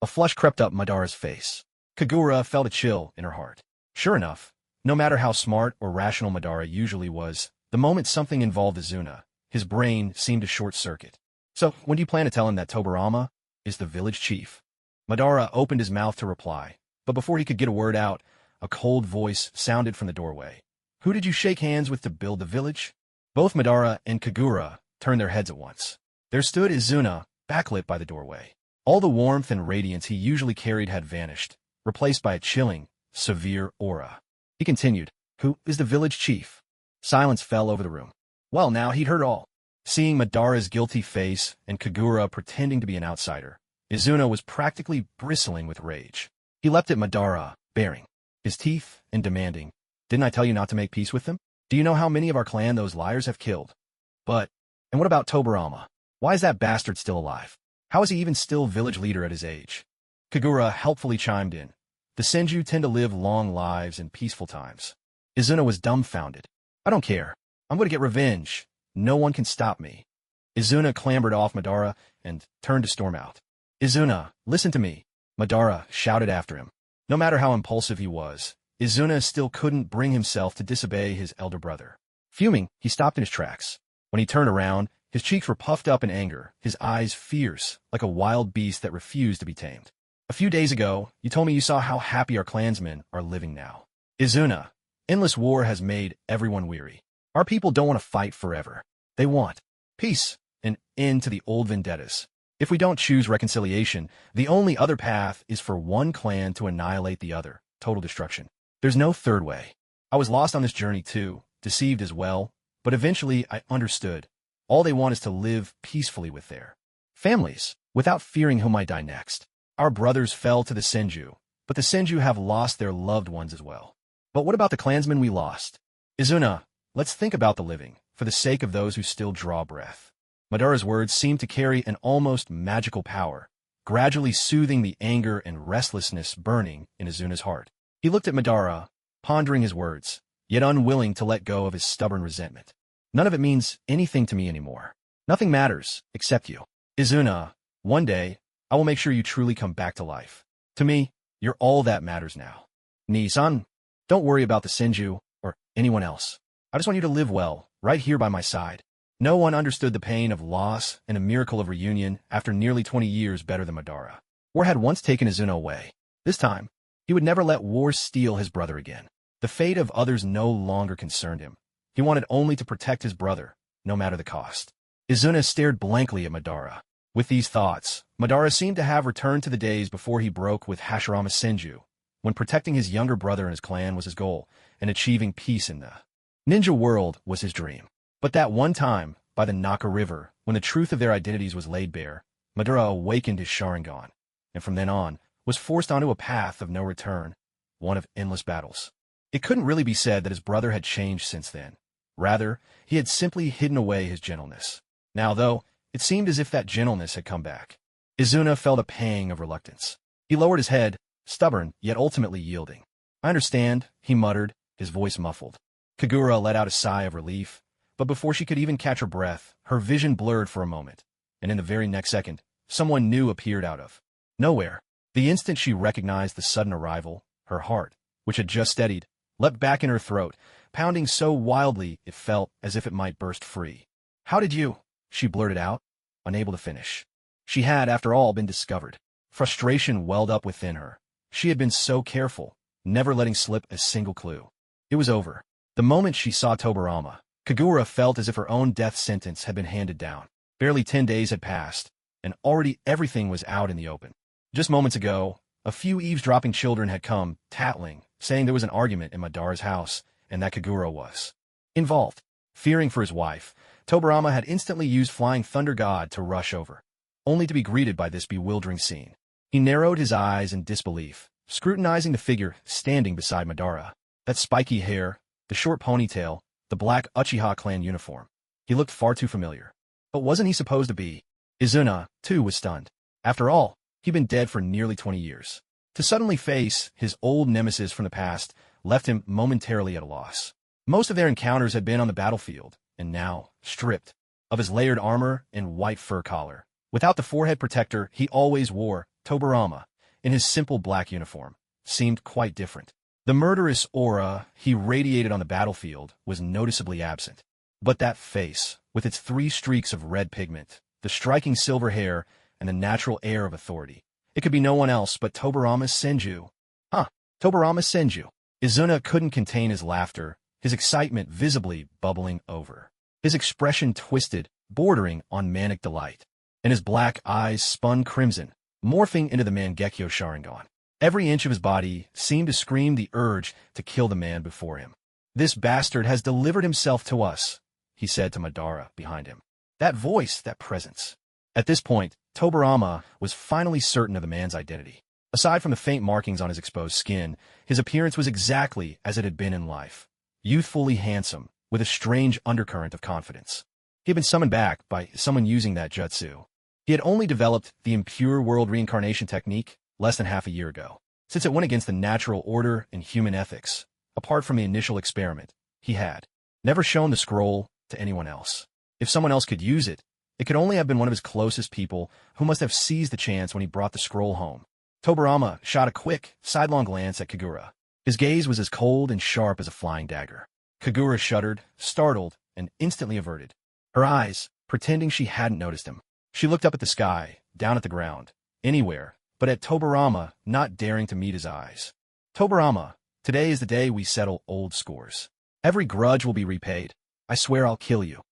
A flush crept up Madara's face. Kagura felt a chill in her heart. Sure enough, no matter how smart or rational Madara usually was, the moment something involved Izuna, his brain seemed to short-circuit. So, when do you plan to tell him that Tobarama is the village chief? Madara opened his mouth to reply, but before he could get a word out, a cold voice sounded from the doorway. Who did you shake hands with to build the village? Both Madara and Kagura turned their heads at once. There stood Izuna, backlit by the doorway. All the warmth and radiance he usually carried had vanished, replaced by a chilling, severe aura. He continued, Who is the village chief? Silence fell over the room. Well, now he'd heard all. Seeing Madara's guilty face and Kagura pretending to be an outsider, Izuna was practically bristling with rage. He leapt at Madara, baring his teeth and demanding, Didn't I tell you not to make peace with them? Do you know how many of our clan those liars have killed? And what about Tobarama? Why is that bastard still alive? How is he even still village leader at his age? Kagura helpfully chimed in. The Senju tend to live long lives and peaceful times. Izuna was dumbfounded. I don't care. I'm going to get revenge. No one can stop me. Izuna clambered off Madara and turned to storm out. Izuna, listen to me, Madara shouted after him. No matter how impulsive he was, Izuna still couldn't bring himself to disobey his elder brother. Fuming, he stopped in his tracks. When he turned around, his cheeks were puffed up in anger, his eyes fierce, like a wild beast that refused to be tamed. A few days ago, you told me you saw how happy our clansmen are living now. Izuna, endless war has made everyone weary. Our people don't want to fight forever. They want peace, an end to the old vendettas. If we don't choose reconciliation, the only other path is for one clan to annihilate the other, total destruction. There's no third way. I was lost on this journey too, deceived as well, but eventually I understood. All they want is to live peacefully with their families, without fearing who might die next. Our brothers fell to the Senju, but the Senju have lost their loved ones as well. But what about the clansmen we lost? Izuna, let's think about the living, for the sake of those who still draw breath. Madara's words seemed to carry an almost magical power, gradually soothing the anger and restlessness burning in Izuna's heart. He looked at Madara, pondering his words, yet unwilling to let go of his stubborn resentment. None of it means anything to me anymore. Nothing matters, except you. Izuna, one day, I will make sure you truly come back to life. To me, you're all that matters now. Ni-san, don't worry about the Senju, or anyone else. I just want you to live well, right here by my side. No one understood the pain of loss and a miracle of reunion after nearly 20 years better than Madara. War had once taken Izuna away. This time, he would never let war steal his brother again. The fate of others no longer concerned him. He wanted only to protect his brother, no matter the cost. Izuna stared blankly at Madara. With these thoughts, Madara seemed to have returned to the days before he broke with Hashirama Senju, when protecting his younger brother and his clan was his goal, and achieving peace in the ninja world was his dream. But that one time, by the Naka River, when the truth of their identities was laid bare, Madara awakened his Sharingan, and from then on, was forced onto a path of no return, one of endless battles. It couldn't really be said that his brother had changed since then. Rather, he had simply hidden away his gentleness. Now, though, it seemed as if that gentleness had come back. Izuna felt a pang of reluctance. He lowered his head, stubborn, yet ultimately yielding. I understand, he muttered, his voice muffled. Kagura let out a sigh of relief, but before she could even catch her breath, her vision blurred for a moment, and in the very next second, someone new appeared out of nowhere. The instant she recognized the sudden arrival, her heart, which had just steadied, leapt back in her throat, pounding so wildly it felt as if it might burst free. How did you? She blurted out, unable to finish. She had, after all, been discovered. Frustration welled up within her. She had been so careful, never letting slip a single clue. It was over. The moment she saw Tobarama, Kagura felt as if her own death sentence had been handed down. Barely 10 days had passed, and already everything was out in the open. Just moments ago, a few eavesdropping children had come, tattling, saying there was an argument in Madara's house, and that Kagura was involved. Fearing for his wife, Tobarama had instantly used Flying Thunder God to rush over, only to be greeted by this bewildering scene. He narrowed his eyes in disbelief, scrutinizing the figure standing beside Madara. That spiky hair, the short ponytail, the black Uchiha clan uniform. He looked far too familiar. But wasn't he supposed to be? Izuna, too, was stunned. After all, he'd been dead for nearly 20 years. To suddenly face his old nemesis from the past left him momentarily at a loss. Most of their encounters had been on the battlefield, and now, stripped, of his layered armor and white fur collar. Without the forehead protector he always wore, Tobirama, in his simple black uniform, seemed quite different. The murderous aura he radiated on the battlefield was noticeably absent. But that face, with its 3 streaks of red pigment, the striking silver hair, and the natural air of authority, it could be no one else but Tobirama Senju. Tobirama Senju. Izuna couldn't contain his laughter, his excitement visibly bubbling over. His expression twisted, bordering on manic delight, and his black eyes spun crimson, morphing into the Mangekyo Sharingan. Every inch of his body seemed to scream the urge to kill the man before him. "This bastard has delivered himself to us," he said to Madara behind him. That voice, that presence. At this point, Tobirama was finally certain of the man's identity. Aside from the faint markings on his exposed skin, his appearance was exactly as it had been in life. Youthfully handsome, with a strange undercurrent of confidence. He had been summoned back by someone using that jutsu. He had only developed the impure world reincarnation technique less than half a year ago. Since it went against the natural order and human ethics, apart from the initial experiment, he had never shown the scroll to anyone else. If someone else could use it, it could only have been one of his closest people who must have seized the chance when he brought the scroll home. Tobirama shot a quick, sidelong glance at Kagura. His gaze was as cold and sharp as a flying dagger. Kagura shuddered, startled, and instantly averted her eyes, pretending she hadn't noticed him. She looked up at the sky, down at the ground, anywhere, but at Tobirama, not daring to meet his eyes. "Tobirama, today is the day we settle old scores. Every grudge will be repaid. I swear I'll kill you."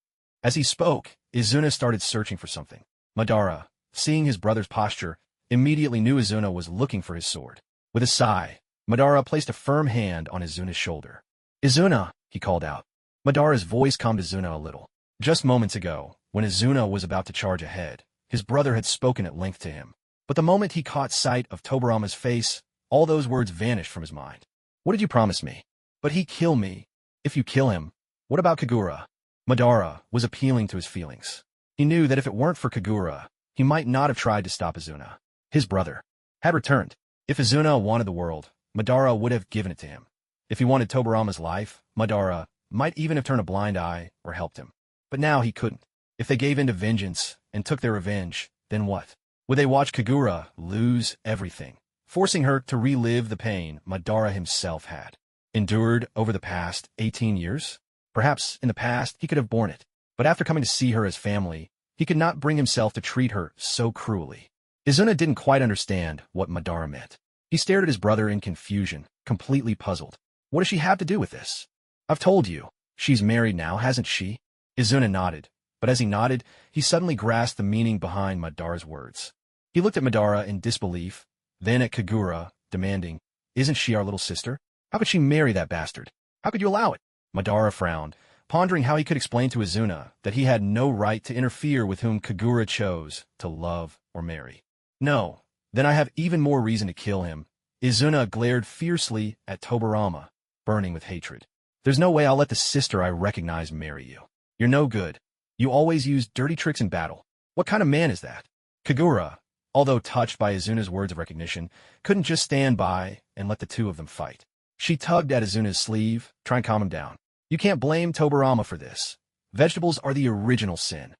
As he spoke, Izuna started searching for something. Madara, seeing his brother's posture, immediately knew Izuna was looking for his sword. With a sigh, Madara placed a firm hand on Izuna's shoulder. "Izuna," he called out. Madara's voice calmed Izuna a little. Just moments ago, when Izuna was about to charge ahead, his brother had spoken at length to him. But the moment he caught sight of Tobirama's face, all those words vanished from his mind. "What did you promise me?" "But he kill me. If you kill him, what about Kagura?" Madara was appealing to his feelings. He knew that if it weren't for Kagura, he might not have tried to stop Izuna. His brother had returned. If Izuna wanted the world, Madara would have given it to him. If he wanted Tobirama's life, Madara might even have turned a blind eye or helped him. But now he couldn't. If they gave in to vengeance and took their revenge, then what? Would they watch Kagura lose everything, forcing her to relive the pain Madara himself had endured over the past 18 years? Perhaps in the past he could have borne it, but after coming to see her as family, he could not bring himself to treat her so cruelly. Izuna didn't quite understand what Madara meant. He stared at his brother in confusion, completely puzzled. What does she have to do with this? "I've told you. She's married now, hasn't she?" Izuna nodded, but as he nodded, he suddenly grasped the meaning behind Madara's words. He looked at Madara in disbelief, then at Kagura, demanding, "Isn't she our little sister? How could she marry that bastard? How could you allow it?" Madara frowned, pondering how he could explain to Izuna that he had no right to interfere with whom Kagura chose to love or marry. "No, then I have even more reason to kill him." Izuna glared fiercely at Tobirama, burning with hatred. "There's no way I'll let the sister I recognize marry you. You're no good. You always use dirty tricks in battle. What kind of man is that?" Kagura, although touched by Izuna's words of recognition, couldn't just stand by and let the two of them fight. She tugged at Izuna's sleeve, trying to calm him down. "You can't blame Tobirama for this. Vegetables are the original sin."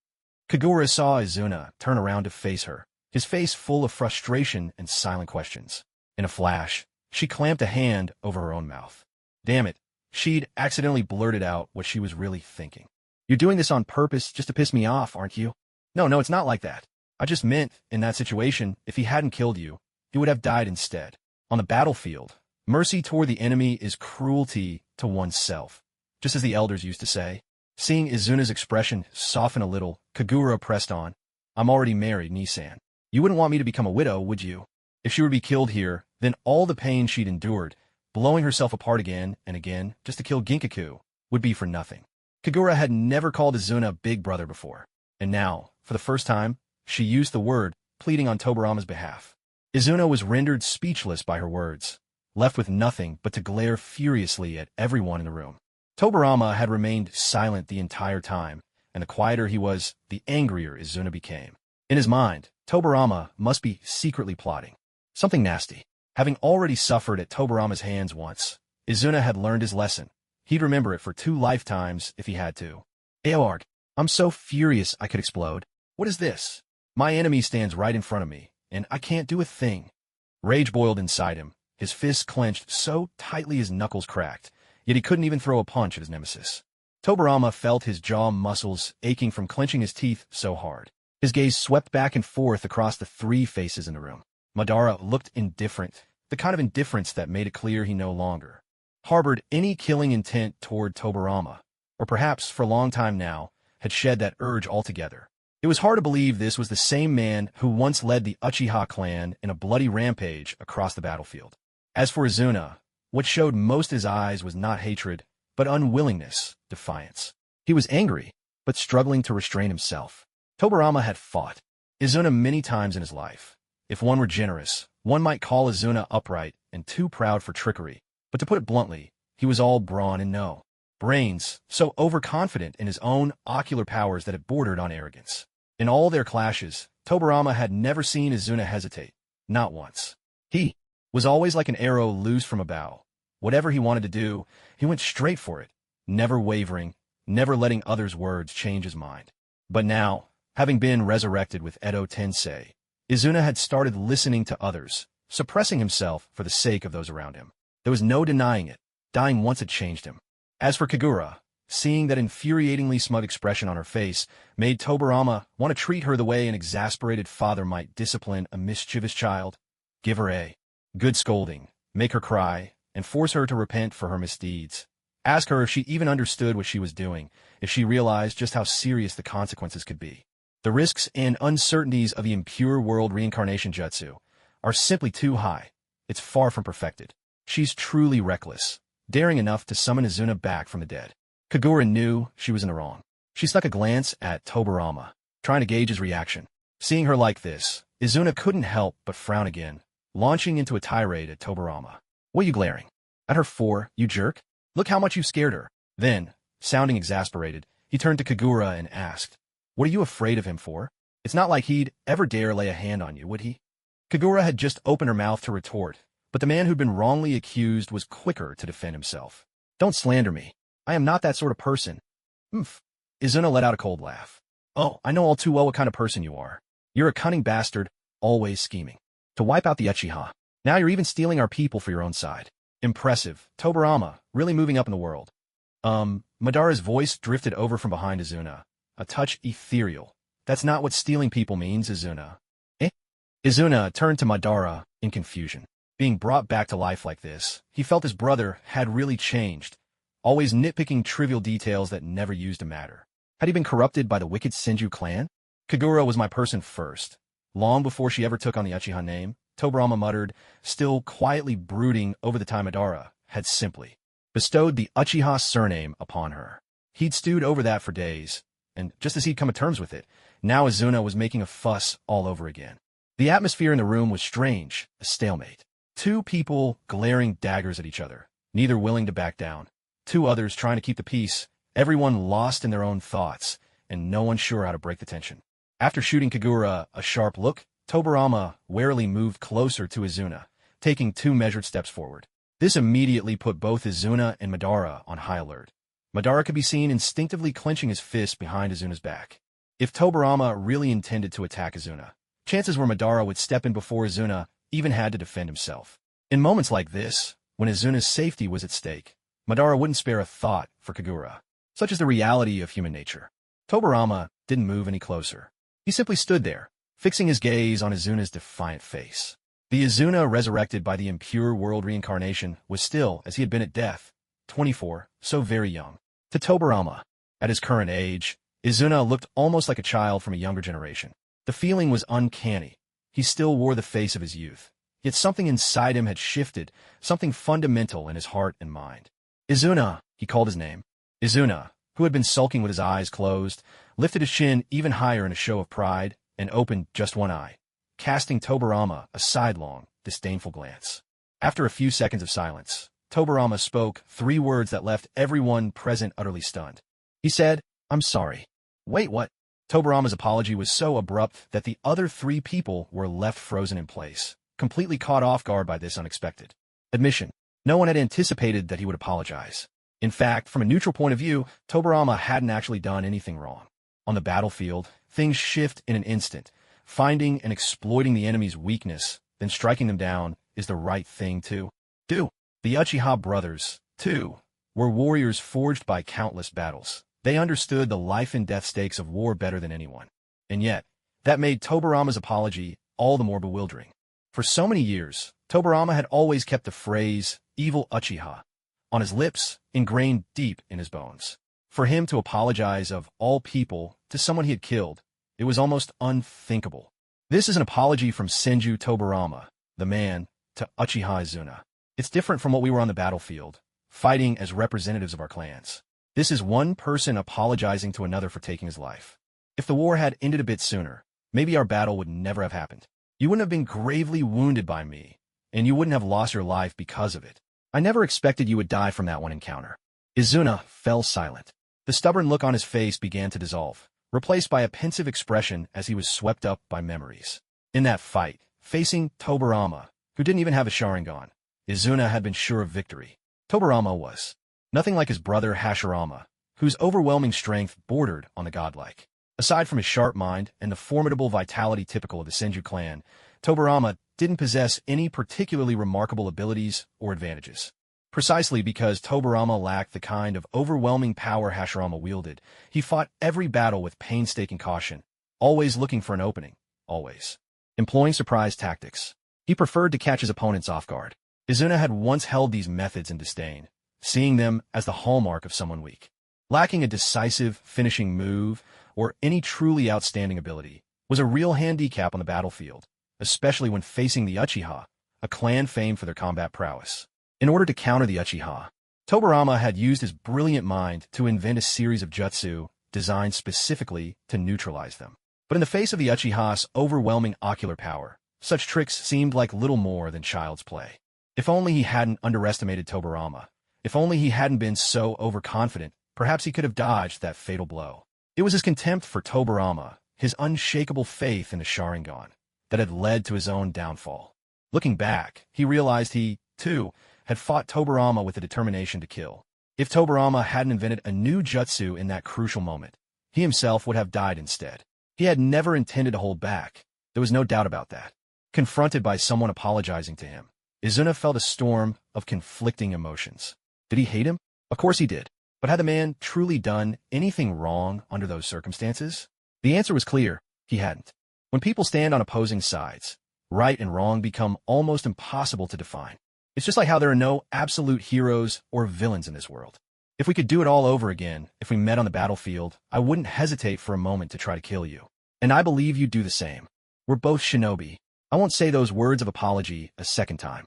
Kagura saw Izuna turn around to face her, his face full of frustration and silent questions. In a flash, she clamped a hand over her own mouth. Damn it, she'd accidentally blurted out what she was really thinking. "You're doing this on purpose just to piss me off, aren't you?" No, it's not like that. I just meant, in that situation, if he hadn't killed you, he would have died instead. On the battlefield, mercy toward the enemy is cruelty to oneself, just as the elders used to say. Seeing Izuna's expression soften a little, Kagura pressed on. "I'm already married, Nisan. You wouldn't want me to become a widow, would you? If she were to be killed here, then all the pain she'd endured, blowing herself apart again and again just to kill Ginkaku, would be for nothing." Kagura had never called Izuna big brother before, and now, for the first time, she used the word, pleading on Tobirama's behalf. Izuna was rendered speechless by her words, left with nothing but to glare furiously at everyone in the room. Tobirama had remained silent the entire time, and the quieter he was, the angrier Izuna became. In his mind, Tobirama must be secretly plotting something nasty. Having already suffered at Tobirama's hands once, Izuna had learned his lesson. He'd remember it for 2 lifetimes if he had to. "Aoarg, I'm so furious I could explode. What is this? My enemy stands right in front of me, and I can't do a thing. Rage boiled inside him, his fists clenched so tightly his knuckles cracked, yet he couldn't even throw a punch at his nemesis. Tobarama felt his jaw muscles aching from clenching his teeth so hard. His gaze swept back and forth across the three faces in the room. Madara looked indifferent, the kind of indifference that made it clear he no longer harbored any killing intent toward Tobarama, or perhaps, for a long time now, had shed that urge altogether. It was hard to believe this was the same man who once led the Uchiha clan in a bloody rampage across the battlefield. As for Izuna, what showed most his eyes was not hatred, but unwillingness, defiance. He was angry, but struggling to restrain himself. Tobarama had fought Izuna many times in his life. If one were generous, one might call Izuna upright and too proud for trickery. But to put it bluntly, he was all brawn and no brains, so overconfident in his own ocular powers that it bordered on arrogance. In all their clashes, Tobarama had never seen Izuna hesitate, not once. He was always like an arrow loose from a bow. Whatever he wanted to do, he went straight for it, never wavering, never letting others' words change his mind. But now, having been resurrected with Edo Tensei, Izuna had started listening to others, suppressing himself for the sake of those around him. There was no denying it. Dying once had changed him. As for Kagura, seeing that infuriatingly smug expression on her face made Tobarama want to treat her the way an exasperated father might discipline a mischievous child. Give her a good scolding, make her cry, and force her to repent for her misdeeds. Ask her if she even understood what she was doing, if she realized just how serious the consequences could be. The risks and uncertainties of the impure world reincarnation jutsu are simply too high. It's far from perfected. She's truly reckless, daring enough to summon Izuna back from the dead. Kagura knew she was in the wrong. She stuck a glance at Tobarama, trying to gauge his reaction. Seeing her like this, Izuna couldn't help but frown again, launching into a tirade at Tobarama. What are you glaring at her for, you jerk? Look how much you scared her. Then, sounding exasperated, he turned to Kagura and asked, what are you afraid of him for? It's not like he'd ever dare lay a hand on you, would he? Kagura had just opened her mouth to retort, but the man who'd been wrongly accused was quicker to defend himself. Don't slander me. I am not that sort of person. Oomph. Izuna let out a cold laugh. Oh, I know all too well what kind of person you are. You're a cunning bastard, always scheming to wipe out the Uchiha. Now you're even stealing our people for your own side. Impressive. Tobarama, really moving up in the world. Madara's voice drifted over from behind Izuna, a touch ethereal. That's not what stealing people means, Izuna. Eh? Izuna turned to Madara in confusion. Being brought back to life like this, he felt his brother had really changed, always nitpicking trivial details that never used to matter. Had he been corrupted by the wicked Senju clan? Kagura was my person first. Long before she ever took on the Uchiha name, Tobarama muttered, still quietly brooding over the time Madara had simply bestowed the Uchiha surname upon her. He'd stewed over that for days, and just as he'd come to terms with it, now Izuna was making a fuss all over again. The atmosphere in the room was strange, a stalemate. Two people glaring daggers at each other, neither willing to back down. Two others trying to keep the peace, everyone lost in their own thoughts, and no one sure how to break the tension. After shooting Kagura a sharp look, Tobarama warily moved closer to Izuna, taking 2 measured steps forward. This immediately put both Izuna and Madara on high alert. Madara could be seen instinctively clenching his fist behind Izuna's back. If Tobarama really intended to attack Izuna, chances were Madara would step in before Izuna even had to defend himself. In moments like this, when Izuna's safety was at stake, Madara wouldn't spare a thought for Kagura. Such is the reality of human nature. Tobarama didn't move any closer. He simply stood there, fixing his gaze on Izuna's defiant face. The Izuna resurrected by the impure world reincarnation was still, as he had been at death, 24, so very young. To Tobarama, at his current age, Izuna looked almost like a child from a younger generation. The feeling was uncanny. He still wore the face of his youth, yet something inside him had shifted, something fundamental in his heart and mind. Izuna, he called his name. Izuna, who had been sulking with his eyes closed, lifted his chin even higher in a show of pride and opened just one eye, casting Tobarama a sidelong, disdainful glance. After a few seconds of silence, Tobarama spoke 3 words that left everyone present utterly stunned. He said, "I'm sorry." Wait, what? Tobarama's apology was so abrupt that the other 3 people were left frozen in place, completely caught off guard by this unexpected admission. No one had anticipated that he would apologize. In fact, from a neutral point of view, Tobarama hadn't actually done anything wrong. On the battlefield, things shift in an instant. Finding and exploiting the enemy's weakness, then striking them down, is the right thing to do. The Uchiha brothers, too, were warriors forged by countless battles. They understood the life-and-death stakes of war better than anyone. And yet, that made Tobarama's apology all the more bewildering. For so many years, Tobarama had always kept the phrase, evil Uchiha, on his lips, ingrained deep in his bones. For him to apologize of all people to someone he had killed, it was almost unthinkable. This is an apology from Senju Tobarama, the man, to Uchiha Izuna. It's different from what we were on the battlefield, fighting as representatives of our clans. This is one person apologizing to another for taking his life. If the war had ended a bit sooner, maybe our battle would never have happened. You wouldn't have been gravely wounded by me, and you wouldn't have lost your life because of it. I never expected you would die from that one encounter. Izuna fell silent. The stubborn look on his face began to dissolve, replaced by a pensive expression as he was swept up by memories. In that fight, facing Tobarama, who didn't even have a Sharingan, Izuna had been sure of victory. Tobarama was nothing like his brother Hashirama, whose overwhelming strength bordered on the godlike. Aside from his sharp mind and the formidable vitality typical of the Senju clan, Tobarama didn't possess any particularly remarkable abilities or advantages. Precisely because Tobarama lacked the kind of overwhelming power Hashirama wielded, he fought every battle with painstaking caution, always looking for an opening, always employing surprise tactics. He preferred to catch his opponents off guard. Izuna had once held these methods in disdain, seeing them as the hallmark of someone weak. Lacking a decisive, finishing move, or any truly outstanding ability, was a real handicap on the battlefield, especially when facing the Uchiha, a clan famed for their combat prowess. In order to counter the Uchiha, Tobarama had used his brilliant mind to invent a series of jutsu designed specifically to neutralize them. But in the face of the Uchiha's overwhelming ocular power, such tricks seemed like little more than child's play. If only he hadn't underestimated Tobarama. If only he hadn't been so overconfident, perhaps he could have dodged that fatal blow. It was his contempt for Tobarama, his unshakable faith in the Sharingan, that had led to his own downfall. Looking back, he realized he, too, had fought Tobarama with a determination to kill. If Tobarama hadn't invented a new jutsu in that crucial moment, he himself would have died instead. He had never intended to hold back. There was no doubt about that. Confronted by someone apologizing to him, Izuna felt a storm of conflicting emotions. Did he hate him? Of course he did. But had the man truly done anything wrong under those circumstances? The answer was clear. He hadn't. When people stand on opposing sides, right and wrong become almost impossible to define. It's just like how there are no absolute heroes or villains in this world. If we could do it all over again, if we met on the battlefield, I wouldn't hesitate for a moment to try to kill you. And I believe you'd do the same. We're both shinobi. I won't say those words of apology a second time.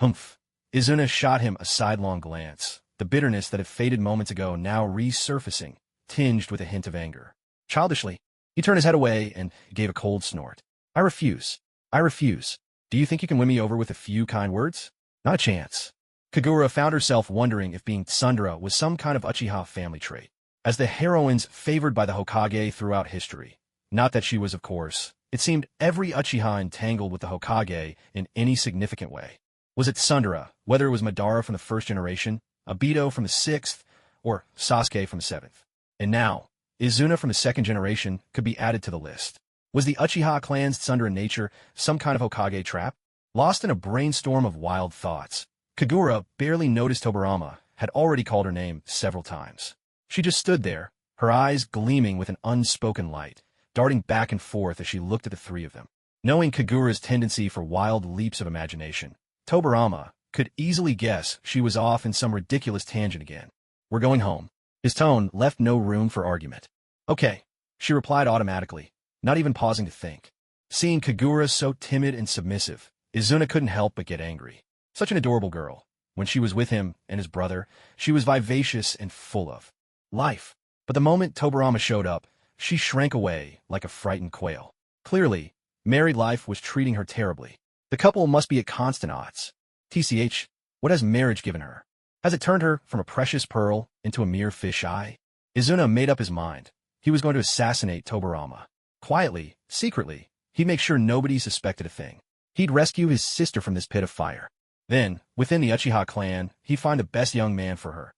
Humph. Izuna shot him a sidelong glance, the bitterness that had faded moments ago now resurfacing, tinged with a hint of anger. Childishly, he turned his head away and gave a cold snort. I refuse. I refuse. Do you think you can win me over with a few kind words? Not a chance. Kagura found herself wondering if being tsundere was some kind of Uchiha family trait. As the heroines favored by the Hokage throughout history, not that she was, of course, it seemed every Uchiha entangled with the Hokage in any significant way. Was it tsundere, whether it was Madara from the first generation, Obito from the sixth, or Sasuke from the seventh? And now, Izuna from the second generation could be added to the list. Was the Uchiha clan's tsundere nature some kind of Hokage trap? Lost in a brainstorm of wild thoughts, Kagura barely noticed Tobarama had already called her name several times. She just stood there, her eyes gleaming with an unspoken light, darting back and forth as she looked at the three of them. Knowing Kagura's tendency for wild leaps of imagination, Tobarama could easily guess she was off in some ridiculous tangent again. We're going home. His tone left no room for argument. Okay, she replied automatically, not even pausing to think. Seeing Kagura so timid and submissive, Izuna couldn't help but get angry. Such an adorable girl. When she was with him and his brother, she was vivacious and full of life. But the moment Tobarama showed up, she shrank away like a frightened quail. Clearly, married life was treating her terribly. The couple must be at constant odds. TCH, what has marriage given her? Has it turned her from a precious pearl into a mere fish-eye? Izuna made up his mind. He was going to assassinate Tobarama. Quietly, secretly, he'd make sure nobody suspected a thing. He'd rescue his sister from this pit of fire. Then, within the Uchiha clan, he'd find the best young man for her.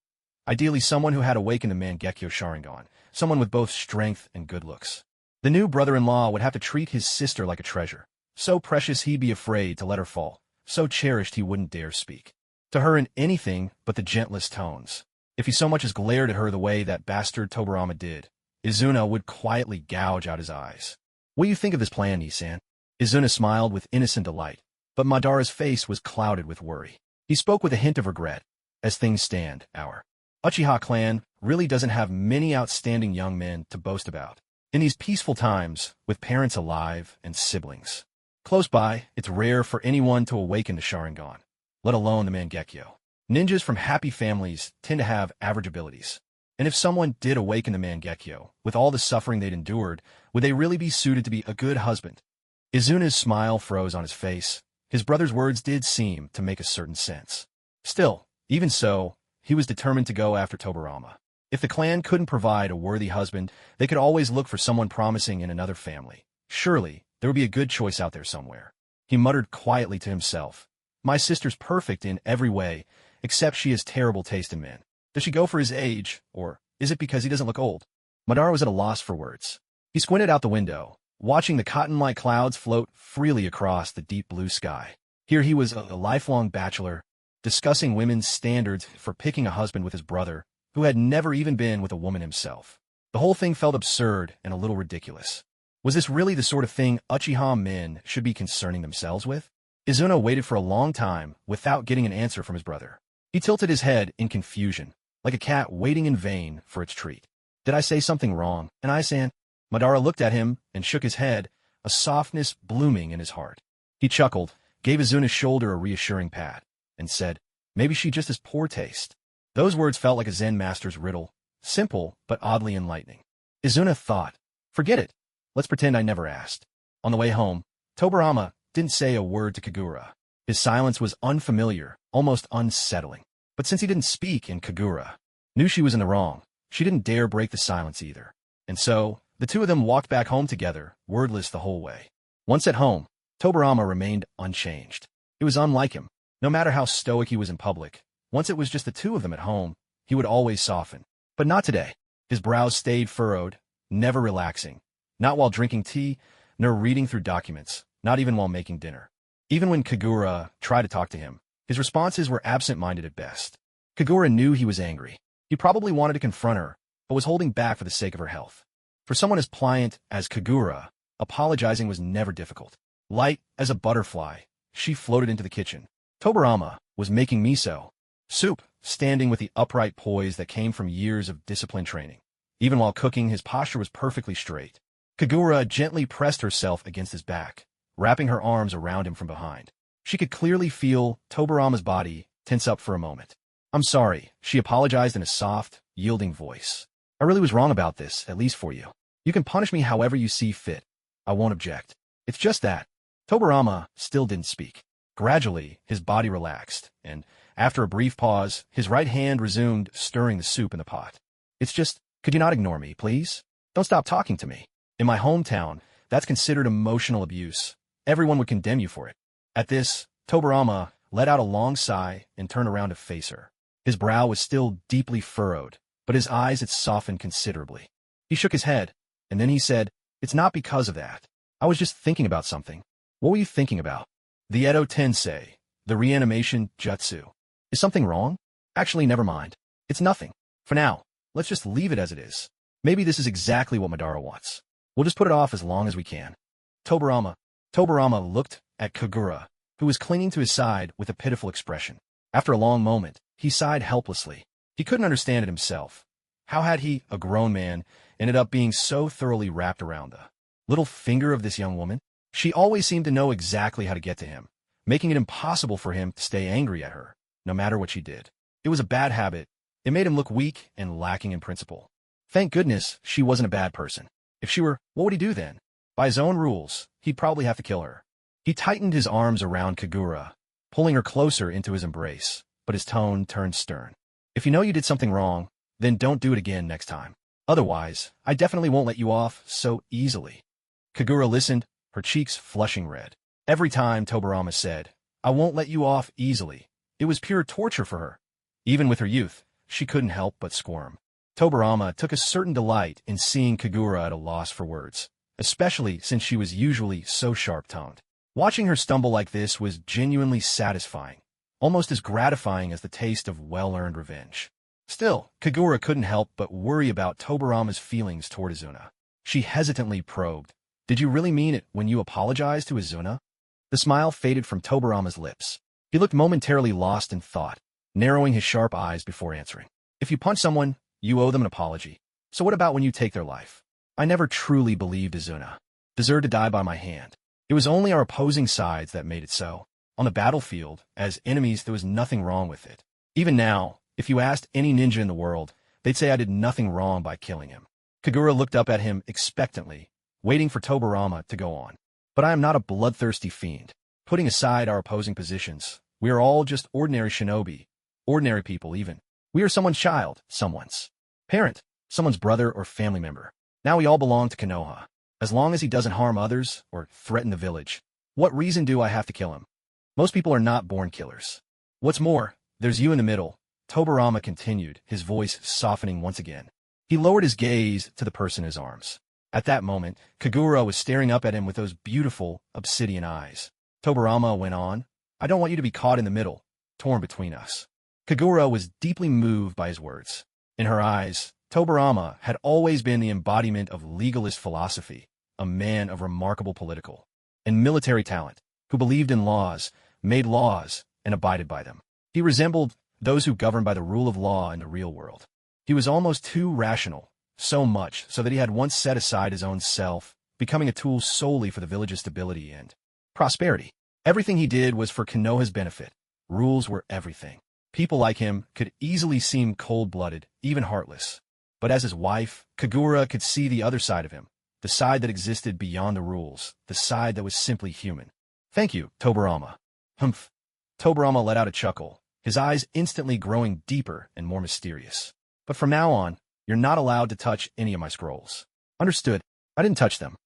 Ideally someone who had awakened the Mangekyo Sharingan, someone with both strength and good looks. The new brother-in-law would have to treat his sister like a treasure, so precious he'd be afraid to let her fall, so cherished he wouldn't dare speak to her in anything but the gentlest tones. If he so much as glared at her the way that bastard Tobarama did, Izuna would quietly gouge out his eyes. "What do you think of this plan, Nisan?" Izuna smiled with innocent delight, but Madara's face was clouded with worry. He spoke with a hint of regret. "As things stand, our Uchiha clan really doesn't have many outstanding young men to boast about. In these peaceful times, with parents alive and siblings close by, it's rare for anyone to awaken the Sharingan, let alone the Mangekyo. Ninjas from happy families tend to have average abilities. And if someone did awaken the Mangekyo, with all the suffering they'd endured, would they really be suited to be a good husband?" Izuna's smile froze on his face. His brother's words did seem to make a certain sense. Still, even so, he was determined to go after Tobarama. If the clan couldn't provide a worthy husband, they could always look for someone promising in another family. Surely, there would be a good choice out there somewhere. He muttered quietly to himself. "My sister's perfect in every way, except she has terrible taste in men. Does she go for his age, or is it because he doesn't look old?" Madara was at a loss for words. He squinted out the window, watching the cotton-like clouds float freely across the deep blue sky. Here he was, a lifelong bachelor, discussing women's standards for picking a husband with his brother, who had never even been with a woman himself. The whole thing felt absurd and a little ridiculous. Was this really the sort of thing Uchiha men should be concerning themselves with? Izuna waited for a long time without getting an answer from his brother. He tilted his head in confusion, like a cat waiting in vain for its treat. "Did I say something wrong, Anai-san?" Madara looked at him and shook his head, a softness blooming in his heart. He chuckled, gave Izuna's shoulder a reassuring pat, and said, "Maybe she just has poor taste." Those words felt like a Zen master's riddle, simple but oddly enlightening. Izuna thought, "Forget it. Let's pretend I never asked." On the way home, Tobarama didn't say a word to Kagura. His silence was unfamiliar, almost unsettling. But since he didn't speak and Kagura knew she was in the wrong, she didn't dare break the silence either. And so, the two of them walked back home together, wordless the whole way. Once at home, Tobarama remained unchanged. It was unlike him. No matter how stoic he was in public, once it was just the two of them at home, he would always soften. But not today. His brows stayed furrowed, never relaxing. Not while drinking tea, nor reading through documents, not even while making dinner. Even when Kagura tried to talk to him, his responses were absent-minded at best. Kagura knew he was angry. He probably wanted to confront her, but was holding back for the sake of her health. For someone as pliant as Kagura, apologizing was never difficult. Light as a butterfly, she floated into the kitchen. Tobarama was making miso soup, standing with the upright poise that came from years of disciplined training. Even while cooking, his posture was perfectly straight. Kagura gently pressed herself against his back, wrapping her arms around him from behind. She could clearly feel Tobarama's body tense up for a moment. "I'm sorry," she apologized in a soft, yielding voice. "I really was wrong about this, at least for you. You can punish me however you see fit. I won't object. It's just that." Tobarama still didn't speak. Gradually, his body relaxed, and, after a brief pause, his right hand resumed stirring the soup in the pot. "It's just, could you not ignore me, please? Don't stop talking to me. In my hometown, that's considered emotional abuse. Everyone would condemn you for it." At this, Tobarama let out a long sigh and turned around to face her. His brow was still deeply furrowed, but his eyes had softened considerably. He shook his head, and then he said, "It's not because of that. I was just thinking about something." "What were you thinking about?" "The Edo Tensei, the reanimation jutsu. Is something wrong?" "Actually, never mind. It's nothing. For now, let's just leave it as it is. Maybe this is exactly what Madara wants. We'll just put it off as long as we can." Tobarama looked at Kagura, who was clinging to his side with a pitiful expression. After a long moment, he sighed helplessly. He couldn't understand it himself. How had he, a grown man, ended up being so thoroughly wrapped around the little finger of this young woman? She always seemed to know exactly how to get to him, making it impossible for him to stay angry at her, no matter what she did. It was a bad habit. It made him look weak and lacking in principle. Thank goodness she wasn't a bad person. If she were, what would he do then? By his own rules, he'd probably have to kill her. He tightened his arms around Kagura, pulling her closer into his embrace, but his tone turned stern. "If you know you did something wrong, then don't do it again next time. Otherwise, I definitely won't let you off so easily." Kagura listened, her cheeks flushing red. Every time Tobarama said, "I won't let you off easily," it was pure torture for her. Even with her youth, she couldn't help but squirm. Tobarama took a certain delight in seeing Kagura at a loss for words, especially since she was usually so sharp-tongued. Watching her stumble like this was genuinely satisfying, almost as gratifying as the taste of well-earned revenge. Still, Kagura couldn't help but worry about Tobarama's feelings toward Izuna. She hesitantly probed, "Did you really mean it when you apologized to Izuna?" The smile faded from Tobarama's lips. He looked momentarily lost in thought, narrowing his sharp eyes before answering. "If you punch someone, you owe them an apology. So what about when you take their life? I never truly believed Izuna deserved to die by my hand. It was only our opposing sides that made it so. On the battlefield, as enemies, there was nothing wrong with it. Even now, if you asked any ninja in the world, they'd say I did nothing wrong by killing him." Kagura looked up at him expectantly, waiting for Tobarama to go on. "But I am not a bloodthirsty fiend. Putting aside our opposing positions, we are all just ordinary shinobi, ordinary people even. We are someone's child, someone's parent, someone's brother or family member. Now we all belong to Konoha. As long as he doesn't harm others or threaten the village, what reason do I have to kill him? Most people are not born killers. What's more, there's you in the middle," Tobarama continued, his voice softening once again. He lowered his gaze to the person in his arms. At that moment, Kagura was staring up at him with those beautiful, obsidian eyes. Tobarama went on, "I don't want you to be caught in the middle, torn between us." Kagura was deeply moved by his words. In her eyes, Tobarama had always been the embodiment of legalist philosophy, a man of remarkable political and military talent, who believed in laws, made laws, and abided by them. He resembled those who govern by the rule of law in the real world. He was almost too rational, so much so that he had once set aside his own self, becoming a tool solely for the village's stability and prosperity. Everything he did was for Konoha's benefit. Rules were everything. People like him could easily seem cold-blooded, even heartless. But as his wife, Kagura could see the other side of him, the side that existed beyond the rules, the side that was simply human. "Thank you, Tobarama." "Humph." Tobarama let out a chuckle, his eyes instantly growing deeper and more mysterious. "But from now on, you're not allowed to touch any of my scrolls." "Understood. I didn't touch them."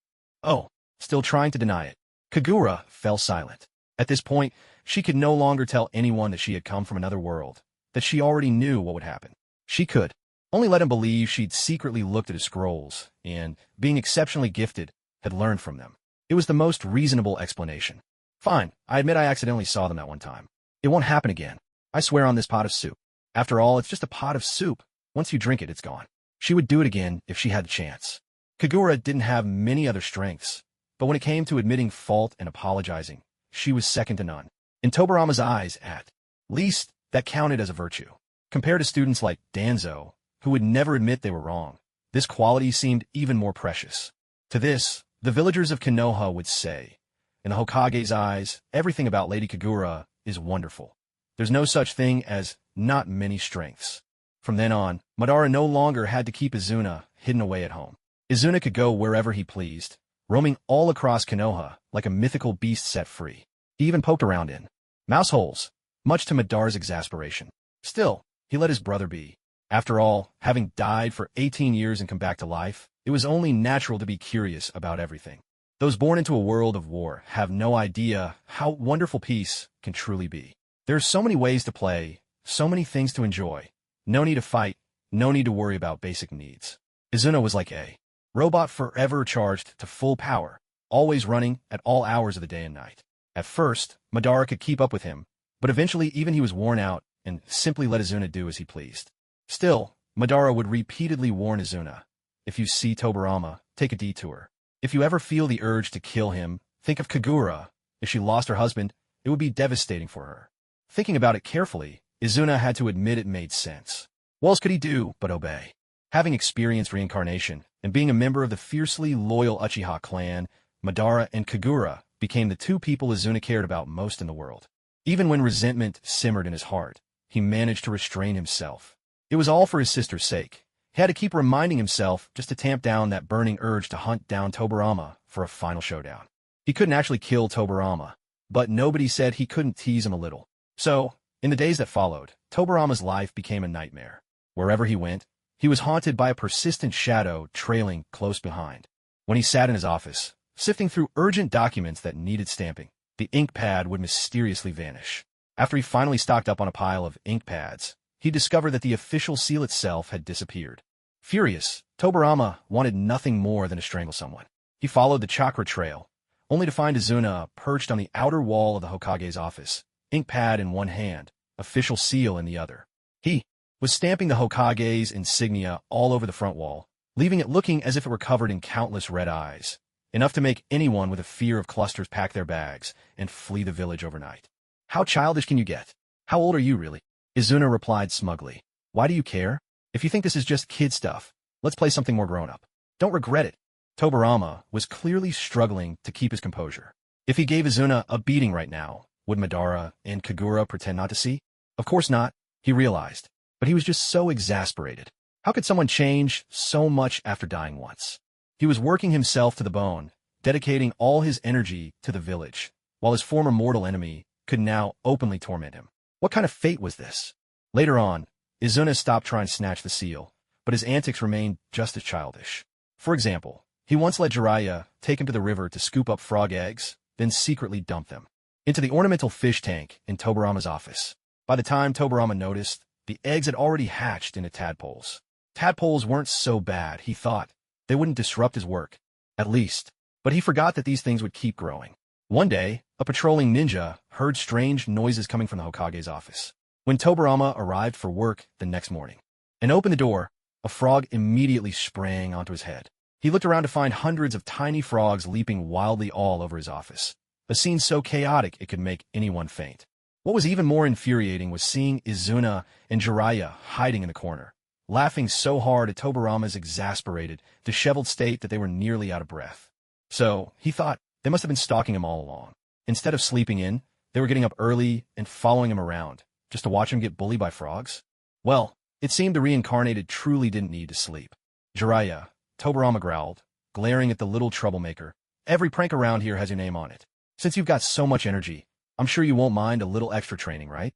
"Oh," still trying to deny it. Kagura fell silent. At this point, she could no longer tell anyone that she had come from another world, that she already knew what would happen. She could only let him believe she'd secretly looked at his scrolls, and, being exceptionally gifted, had learned from them. It was the most reasonable explanation. "Fine, I admit I accidentally saw them that one time. It won't happen again. I swear on this pot of soup. After all, it's just a pot of soup. Once you drink it, it's gone." She would do it again if she had the chance. Kagura didn't have many other strengths, but when it came to admitting fault and apologizing, she was second to none. In Tobarama's eyes, at least, that counted as a virtue. Compared to students like Danzo, who would never admit they were wrong, this quality seemed even more precious. To this, the villagers of Konoha would say, "In the Hokage's eyes, everything about Lady Kagura is wonderful. There's no such thing as not many strengths." From then on, Madara no longer had to keep Izuna hidden away at home. Izuna could go wherever he pleased, roaming all across Konoha like a mythical beast set free. He even poked around in mouse holes, much to Madara's exasperation. Still, he let his brother be. After all, having died for 18 years and come back to life, it was only natural to be curious about everything. Those born into a world of war have no idea how wonderful peace can truly be. There are so many ways to play, so many things to enjoy. No need to fight, no need to worry about basic needs. Izuna was like a robot forever charged to full power, always running at all hours of the day and night. At first, Madara could keep up with him, but eventually even he was worn out and simply let Izuna do as he pleased. Still, Madara would repeatedly warn Izuna, "If you see Tobarama, take a detour. If you ever feel the urge to kill him, think of Kagura. If she lost her husband, it would be devastating for her." Thinking about it carefully, Izuna had to admit it made sense. What else could he do but obey? Having experienced reincarnation and being a member of the fiercely loyal Uchiha clan, Madara and Kagura became the two people Izuna cared about most in the world. Even when resentment simmered in his heart, he managed to restrain himself. It was all for his sister's sake. He had to keep reminding himself just to tamp down that burning urge to hunt down Tobarama for a final showdown. He couldn't actually kill Tobarama, but nobody said he couldn't tease him a little. So, in the days that followed, Tobarama's life became a nightmare. Wherever he went, he was haunted by a persistent shadow trailing close behind. When he sat in his office, sifting through urgent documents that needed stamping, the ink pad would mysteriously vanish. After he finally stocked up on a pile of ink pads, he discovered that the official seal itself had disappeared. Furious, Tobarama wanted nothing more than to strangle someone. He followed the chakra trail, only to find Izuna perched on the outer wall of the Hokage's office, ink pad in one hand, official seal in the other. He was stamping the Hokage's insignia all over the front wall, leaving it looking as if it were covered in countless red eyes, enough to make anyone with a fear of clusters pack their bags and flee the village overnight. How childish can you get? How old are you really? Izuna replied smugly. Why do you care? If you think this is just kid stuff, let's play something more grown-up. Don't regret it. Tobarama was clearly struggling to keep his composure. If he gave Izuna a beating right now, would Madara and Kagura pretend not to see? Of course not, he realized, but he was just so exasperated. How could someone change so much after dying once? He was working himself to the bone, dedicating all his energy to the village, while his former mortal enemy could now openly torment him. What kind of fate was this? Later on, Izuna stopped trying to snatch the seal, but his antics remained just as childish. For example, he once let Jiraiya take him to the river to scoop up frog eggs, then secretly dump them into the ornamental fish tank in Tobarama's office. By the time Tobarama noticed, the eggs had already hatched into tadpoles. Tadpoles weren't so bad, he thought. They wouldn't disrupt his work, at least. But he forgot that these things would keep growing. One day, a patrolling ninja heard strange noises coming from the Hokage's office. When Tobarama arrived for work the next morning and opened the door, a frog immediately sprang onto his head. He looked around to find hundreds of tiny frogs leaping wildly all over his office, a scene so chaotic it could make anyone faint. What was even more infuriating was seeing Izuna and Jiraiya hiding in the corner, laughing so hard at Tobarama's exasperated, disheveled state that they were nearly out of breath. So, he thought, they must have been stalking him all along. Instead of sleeping in, they were getting up early and following him around, just to watch him get bullied by frogs? Well, it seemed the reincarnated truly didn't need to sleep. Jiraiya, Tobarama growled, glaring at the little troublemaker. Every prank around here has your name on it. Since you've got so much energy, I'm sure you won't mind a little extra training, right?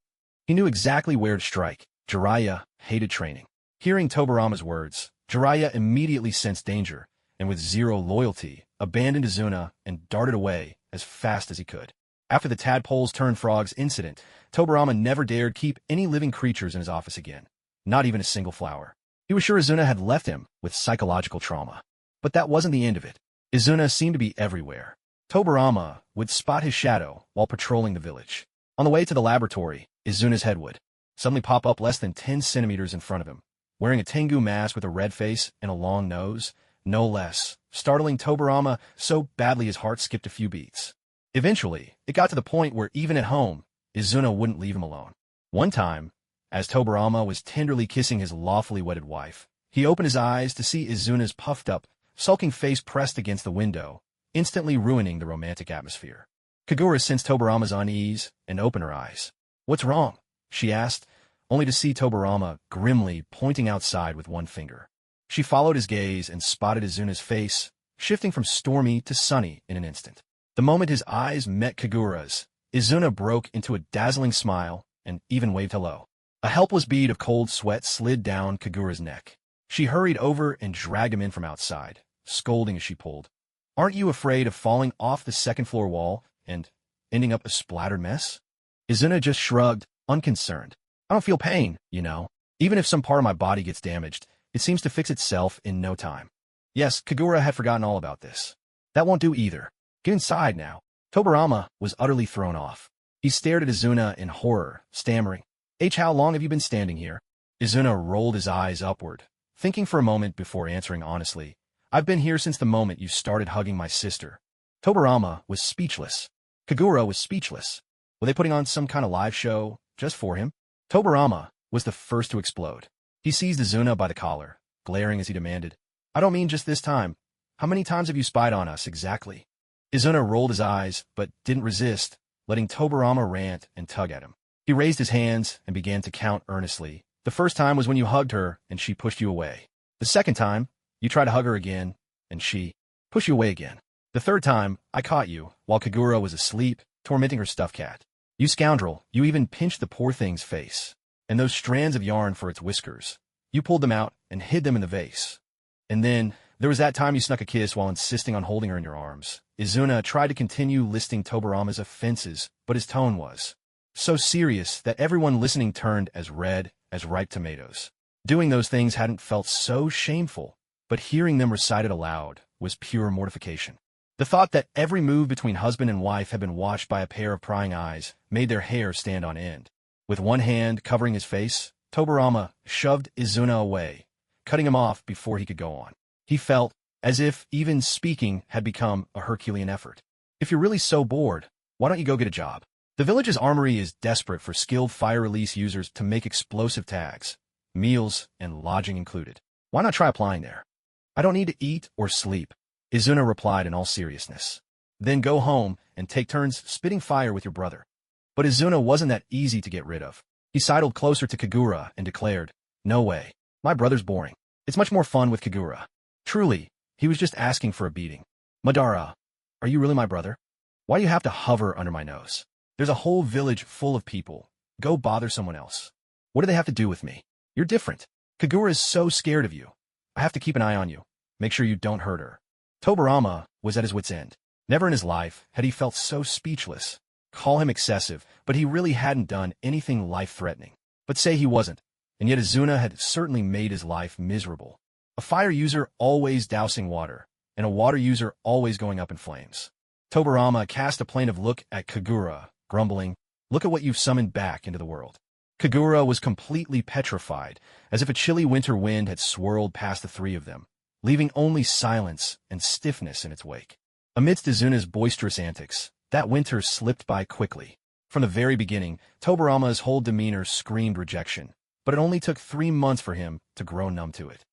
He knew exactly where to strike. Jiraiya hated training. Hearing Tobarama's words, Jiraiya immediately sensed danger, and with zero loyalty, abandoned Izuna and darted away as fast as he could. After the tadpoles-turned-frogs incident, Tobarama never dared keep any living creatures in his office again, not even a single flower. He was sure Izuna had left him with psychological trauma. But that wasn't the end of it. Izuna seemed to be everywhere. Tobarama would spot his shadow while patrolling the village. On the way to the laboratory, Izuna's head would suddenly pop up less than 10 centimeters in front of him, wearing a Tengu mask with a red face and a long nose, no less, startling Tobarama so badly his heart skipped a few beats. Eventually, it got to the point where even at home, Izuna wouldn't leave him alone. One time, as Tobarama was tenderly kissing his lawfully wedded wife, he opened his eyes to see Izuna's puffed-up, sulking face pressed against the window, instantly ruining the romantic atmosphere. Kagura sensed Tobarama's unease and opened her eyes. "What's wrong?" she asked, only to see Tobarama grimly pointing outside with one finger. She followed his gaze and spotted Izuna's face, shifting from stormy to sunny in an instant. The moment his eyes met Kagura's, Izuna broke into a dazzling smile and even waved hello. A helpless bead of cold sweat slid down Kagura's neck. She hurried over and dragged him in from outside, scolding as she pulled. "Aren't you afraid of falling off the second-floor wall and ending up a splattered mess?" Izuna just shrugged, unconcerned. "I don't feel pain, you know. Even if some part of my body gets damaged, it seems to fix itself in no time." Yes, Kagura had forgotten all about this. That won't do either. Get inside now. Tobarama was utterly thrown off. He stared at Izuna in horror, stammering, How long have you been standing here?" Izuna rolled his eyes upward, thinking for a moment before answering honestly. "I've been here since the moment you started hugging my sister." Tobarama was speechless. Kagura was speechless. Were they putting on some kind of live show just for him? Tobarama was the first to explode. He seized Izuna by the collar, glaring as he demanded, "I don't mean just this time. How many times have you spied on us exactly?" Izuna rolled his eyes, but didn't resist, letting Tobarama rant and tug at him. He raised his hands and began to count earnestly. "The first time was when you hugged her and she pushed you away. The second time, you tried to hug her again, and she pushed you away again. The third time, I caught you while Kagura was asleep, tormenting her stuffed cat. You scoundrel, you even pinched the poor thing's face. And those strands of yarn for its whiskers. You pulled them out and hid them in the vase. And then, there was that time you snuck a kiss while insisting on holding her in your arms." Izuna tried to continue listing Tobarama's offenses, but his tone was so serious that everyone listening turned as red as ripe tomatoes. Doing those things hadn't felt so shameful, but hearing them recited aloud was pure mortification. The thought that every move between husband and wife had been watched by a pair of prying eyes made their hair stand on end. With one hand covering his face, Tobirama shoved Izuna away, cutting him off before he could go on. He felt as if even speaking had become a Herculean effort. If you're really so bored, why don't you go get a job? The village's armory is desperate for skilled fire release users to make explosive tags, meals and lodging included. Why not try applying there? I don't need to eat or sleep, Izuna replied in all seriousness. Then go home and take turns spitting fire with your brother. But Izuna wasn't that easy to get rid of. He sidled closer to Kagura and declared, "No way. My brother's boring. It's much more fun with Kagura." Truly, he was just asking for a beating. "Madara, are you really my brother? Why do you have to hover under my nose? There's a whole village full of people. Go bother someone else. What do they have to do with me? You're different. Kagura is so scared of you. I have to keep an eye on you. Make sure you don't hurt her." Tobirama was at his wit's end. Never in his life had he felt so speechless. Call him excessive, but he really hadn't done anything life-threatening. But say he wasn't, and yet Izuna had certainly made his life miserable. A fire user always dousing water, and a water user always going up in flames. Tobirama cast a plaintive look at Kagura, grumbling, "Look at what you've summoned back into the world." Kagura was completely petrified, as if a chilly winter wind had swirled past the three of them, leaving only silence and stiffness in its wake. Amidst Izuna's boisterous antics, that winter slipped by quickly. From the very beginning, Tobirama's whole demeanor screamed rejection, but it only took 3 months for him to grow numb to it.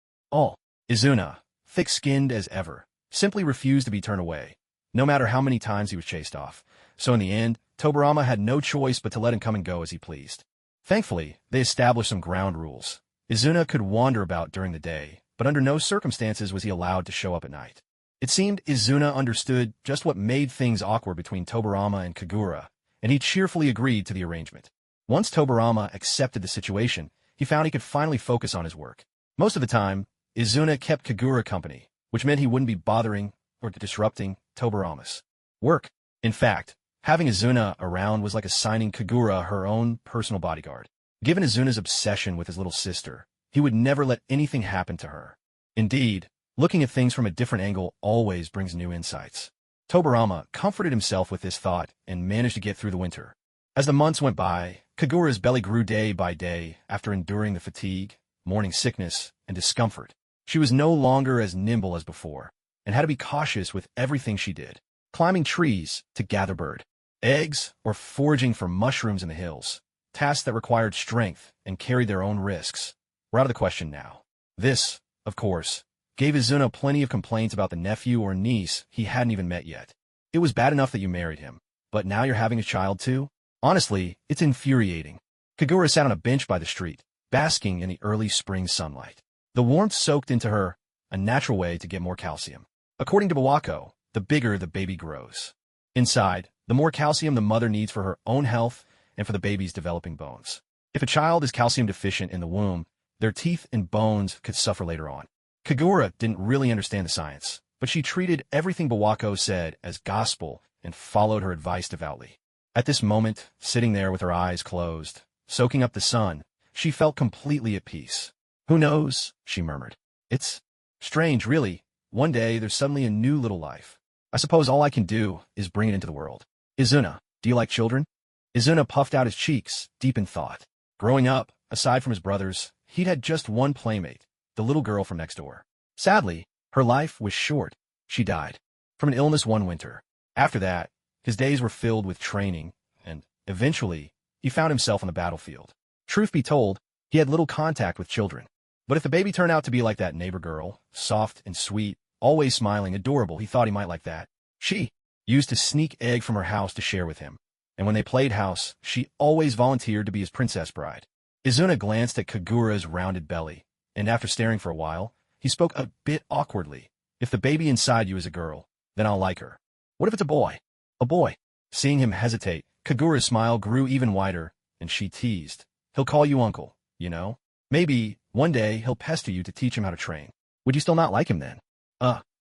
Izuna, thick-skinned as ever, simply refused to be turned away, no matter how many times he was chased off. So in the end, Tobirama had no choice but to let him come and go as he pleased. Thankfully, they established some ground rules. Izuna could wander about during the day, but under no circumstances was he allowed to show up at night. It seemed Izuna understood just what made things awkward between Tobirama and Kagura, and he cheerfully agreed to the arrangement. Once Tobirama accepted the situation, he found he could finally focus on his work. Most of the time, Izuna kept Kagura company, which meant he wouldn't be bothering or disrupting Tobirama's work. In fact, having Izuna around was like assigning Kagura her own personal bodyguard. Given Izuna's obsession with his little sister, he would never let anything happen to her. Indeed, looking at things from a different angle always brings new insights. Tobirama comforted himself with this thought and managed to get through the winter. As the months went by, Kagura's belly grew day by day after enduring the fatigue, morning sickness, and discomfort. She was no longer as nimble as before, and had to be cautious with everything she did, climbing trees to gather bird eggs or foraging for mushrooms in the hills. Tasks that required strength and carried their own risks were out of the question now. This, of course, gave Izuna plenty of complaints about the nephew or niece he hadn't even met yet. It was bad enough that you married him, but now you're having a child too? Honestly, it's infuriating. Kagura sat on a bench by the street, basking in the early spring sunlight. The warmth soaked into her, a natural way to get more calcium. According to Bawako, the bigger the baby grows. Inside, the more calcium the mother needs for her own health and for the baby's developing bones. If a child is calcium deficient in the womb, their teeth and bones could suffer later on. Kagura didn't really understand the science, but she treated everything Bawako said as gospel and followed her advice devoutly. At this moment, sitting there with her eyes closed, soaking up the sun, she felt completely at peace. "Who knows?" she murmured. "It's strange, really. One day, there's suddenly a new little life. I suppose all I can do is bring it into the world." "Izuna, do you like children?" Izuna puffed out his cheeks, deep in thought. Growing up, aside from his brothers, he'd had just one playmate, the little girl from next door. Sadly, her life was short. She died from an illness one winter. After that, his days were filled with training, and eventually, he found himself on the battlefield. Truth be told, he had little contact with children. But if the baby turned out to be like that neighbor girl, soft and sweet, always smiling, adorable, he thought he might like that. She used to sneak egg from her house to share with him, and when they played house, she always volunteered to be his princess bride. Izuna glanced at Kagura's rounded belly, and after staring for a while, he spoke a bit awkwardly. "If the baby inside you is a girl, then I'll like her. What if it's a boy?" "A boy." Seeing him hesitate, Kagura's smile grew even wider, and she teased. "He'll call you uncle, you know? Maybe, one day, he'll pester you to teach him how to train. Would you still not like him then?"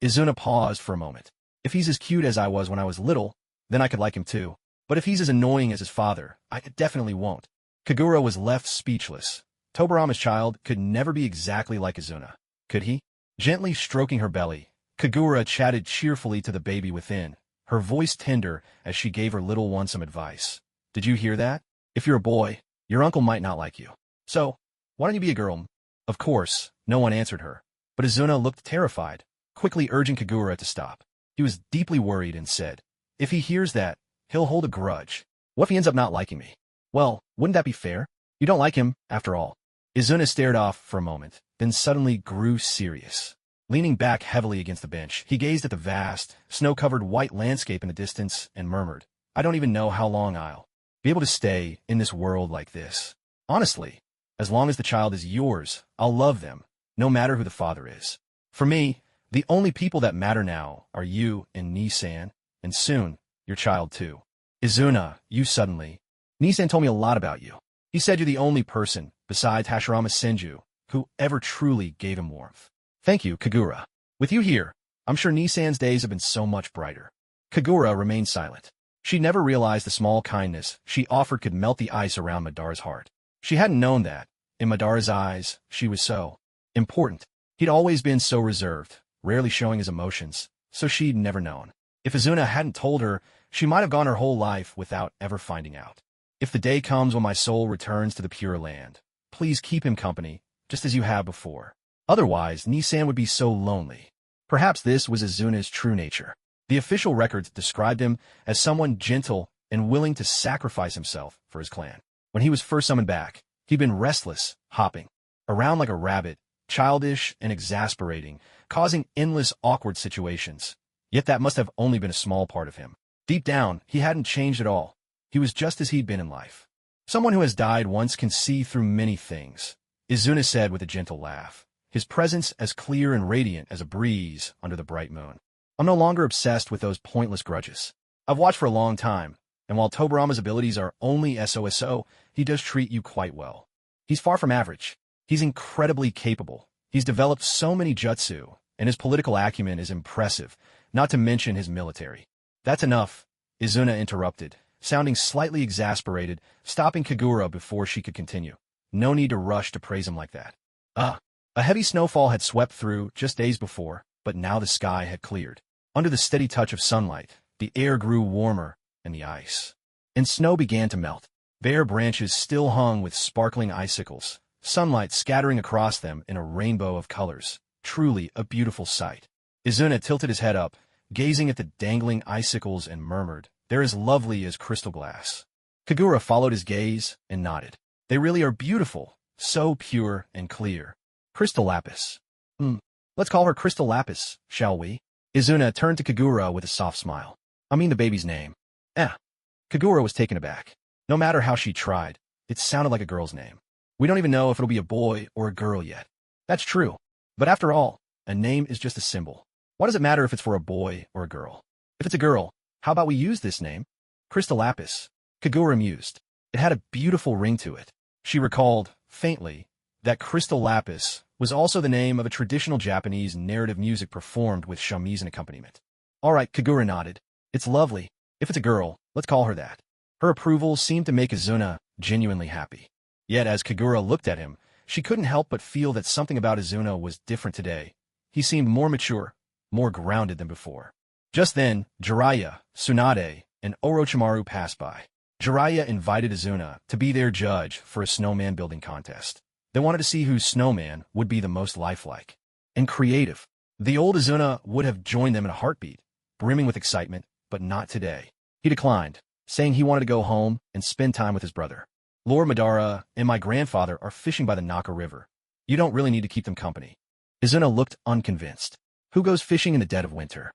Izuna paused for a moment. "If he's as cute as I was when I was little, then I could like him too. But if he's as annoying as his father, I definitely won't." Kagura was left speechless. Tobarama's child could never be exactly like Izuna, could he? Gently stroking her belly, Kagura chatted cheerfully to the baby within, her voice tender as she gave her little one some advice. Did you hear that? If you're a boy, your uncle might not like you. So, why don't you be a girl? Of course, no one answered her, but Izuna looked terrified, quickly urging Kagura to stop. He was deeply worried and said, if he hears that, he'll hold a grudge. What if he ends up not liking me? Well, wouldn't that be fair? You don't like him, after all. Izuna stared off for a moment, then suddenly grew serious. Leaning back heavily against the bench, he gazed at the vast, snow-covered white landscape in the distance and murmured, I don't even know how long I'll be able to stay in this world like this. Honestly, as long as the child is yours, I'll love them, no matter who the father is. For me, the only people that matter now are you and Nisan, and soon, your child too. Izuna, you suddenly. Nisan told me a lot about you. He said you're the only person, besides Hashirama Senju, who ever truly gave him warmth. Thank you, Kagura. With you here, I'm sure Nisan's days have been so much brighter. Kagura remained silent. She never realized the small kindness she offered could melt the ice around Madara's heart. She hadn't known that, in Madara's eyes, she was so important. He'd always been so reserved, rarely showing his emotions, so she'd never known. If Izuna hadn't told her, she might have gone her whole life without ever finding out. If the day comes when my soul returns to the Pure Land, please keep him company, just as you have before. Otherwise, Nisan would be so lonely. Perhaps this was Izuna's true nature. The official records described him as someone gentle and willing to sacrifice himself for his clan. When he was first summoned back, he'd been restless, hopping around like a rabbit, childish and exasperating, causing endless awkward situations. Yet that must have only been a small part of him. Deep down, he hadn't changed at all. He was just as he'd been in life. Someone who has died once can see through many things, Izuna said with a gentle laugh, his presence as clear and radiant as a breeze under the bright moon. I'm no longer obsessed with those pointless grudges. I've watched for a long time, and while Tobarama's abilities are only SOSO, he does treat you quite well. He's far from average. He's incredibly capable. He's developed so many jutsu, and his political acumen is impressive, not to mention his military. That's enough, Izuna interrupted, sounding slightly exasperated, stopping Kagura before she could continue. No need to rush to praise him like that. A heavy snowfall had swept through just days before, but now the sky had cleared. Under the steady touch of sunlight, the air grew warmer, and the ice and snow began to melt. Bare branches still hung with sparkling icicles, sunlight scattering across them in a rainbow of colors. Truly a beautiful sight. Izuna tilted his head up, gazing at the dangling icicles and murmured, they're as lovely as crystal glass. Kagura followed his gaze and nodded. They really are beautiful, so pure and clear. Crystal lapis. Let's call her Crystal Lapis, shall we? Izuna turned to Kagura with a soft smile. I mean the baby's name. Kagura was taken aback. No matter how she tried, it sounded like a girl's name. We don't even know if it'll be a boy or a girl yet. That's true. But after all, a name is just a symbol. Why does it matter if it's for a boy or a girl? If it's a girl, how about we use this name? Crystal Lapis. Kagura mused. It had a beautiful ring to it. She recalled, faintly, that Crystal Lapis was also the name of a traditional Japanese narrative music performed with shamisen accompaniment. All right, Kagura nodded. It's lovely. If it's a girl, let's call her that. Her approval seemed to make Izuna genuinely happy. Yet as Kagura looked at him, she couldn't help but feel that something about Izuna was different today. He seemed more mature, more grounded than before. Just then, Jiraiya, Tsunade, and Orochimaru passed by. Jiraiya invited Izuna to be their judge for a snowman building contest. They wanted to see whose snowman would be the most lifelike and creative. The old Izuna would have joined them in a heartbeat, brimming with excitement, but not today. He declined, saying he wanted to go home and spend time with his brother. Lord Madara and my grandfather are fishing by the Naka River. You don't really need to keep them company. Izuna looked unconvinced. Who goes fishing in the dead of winter?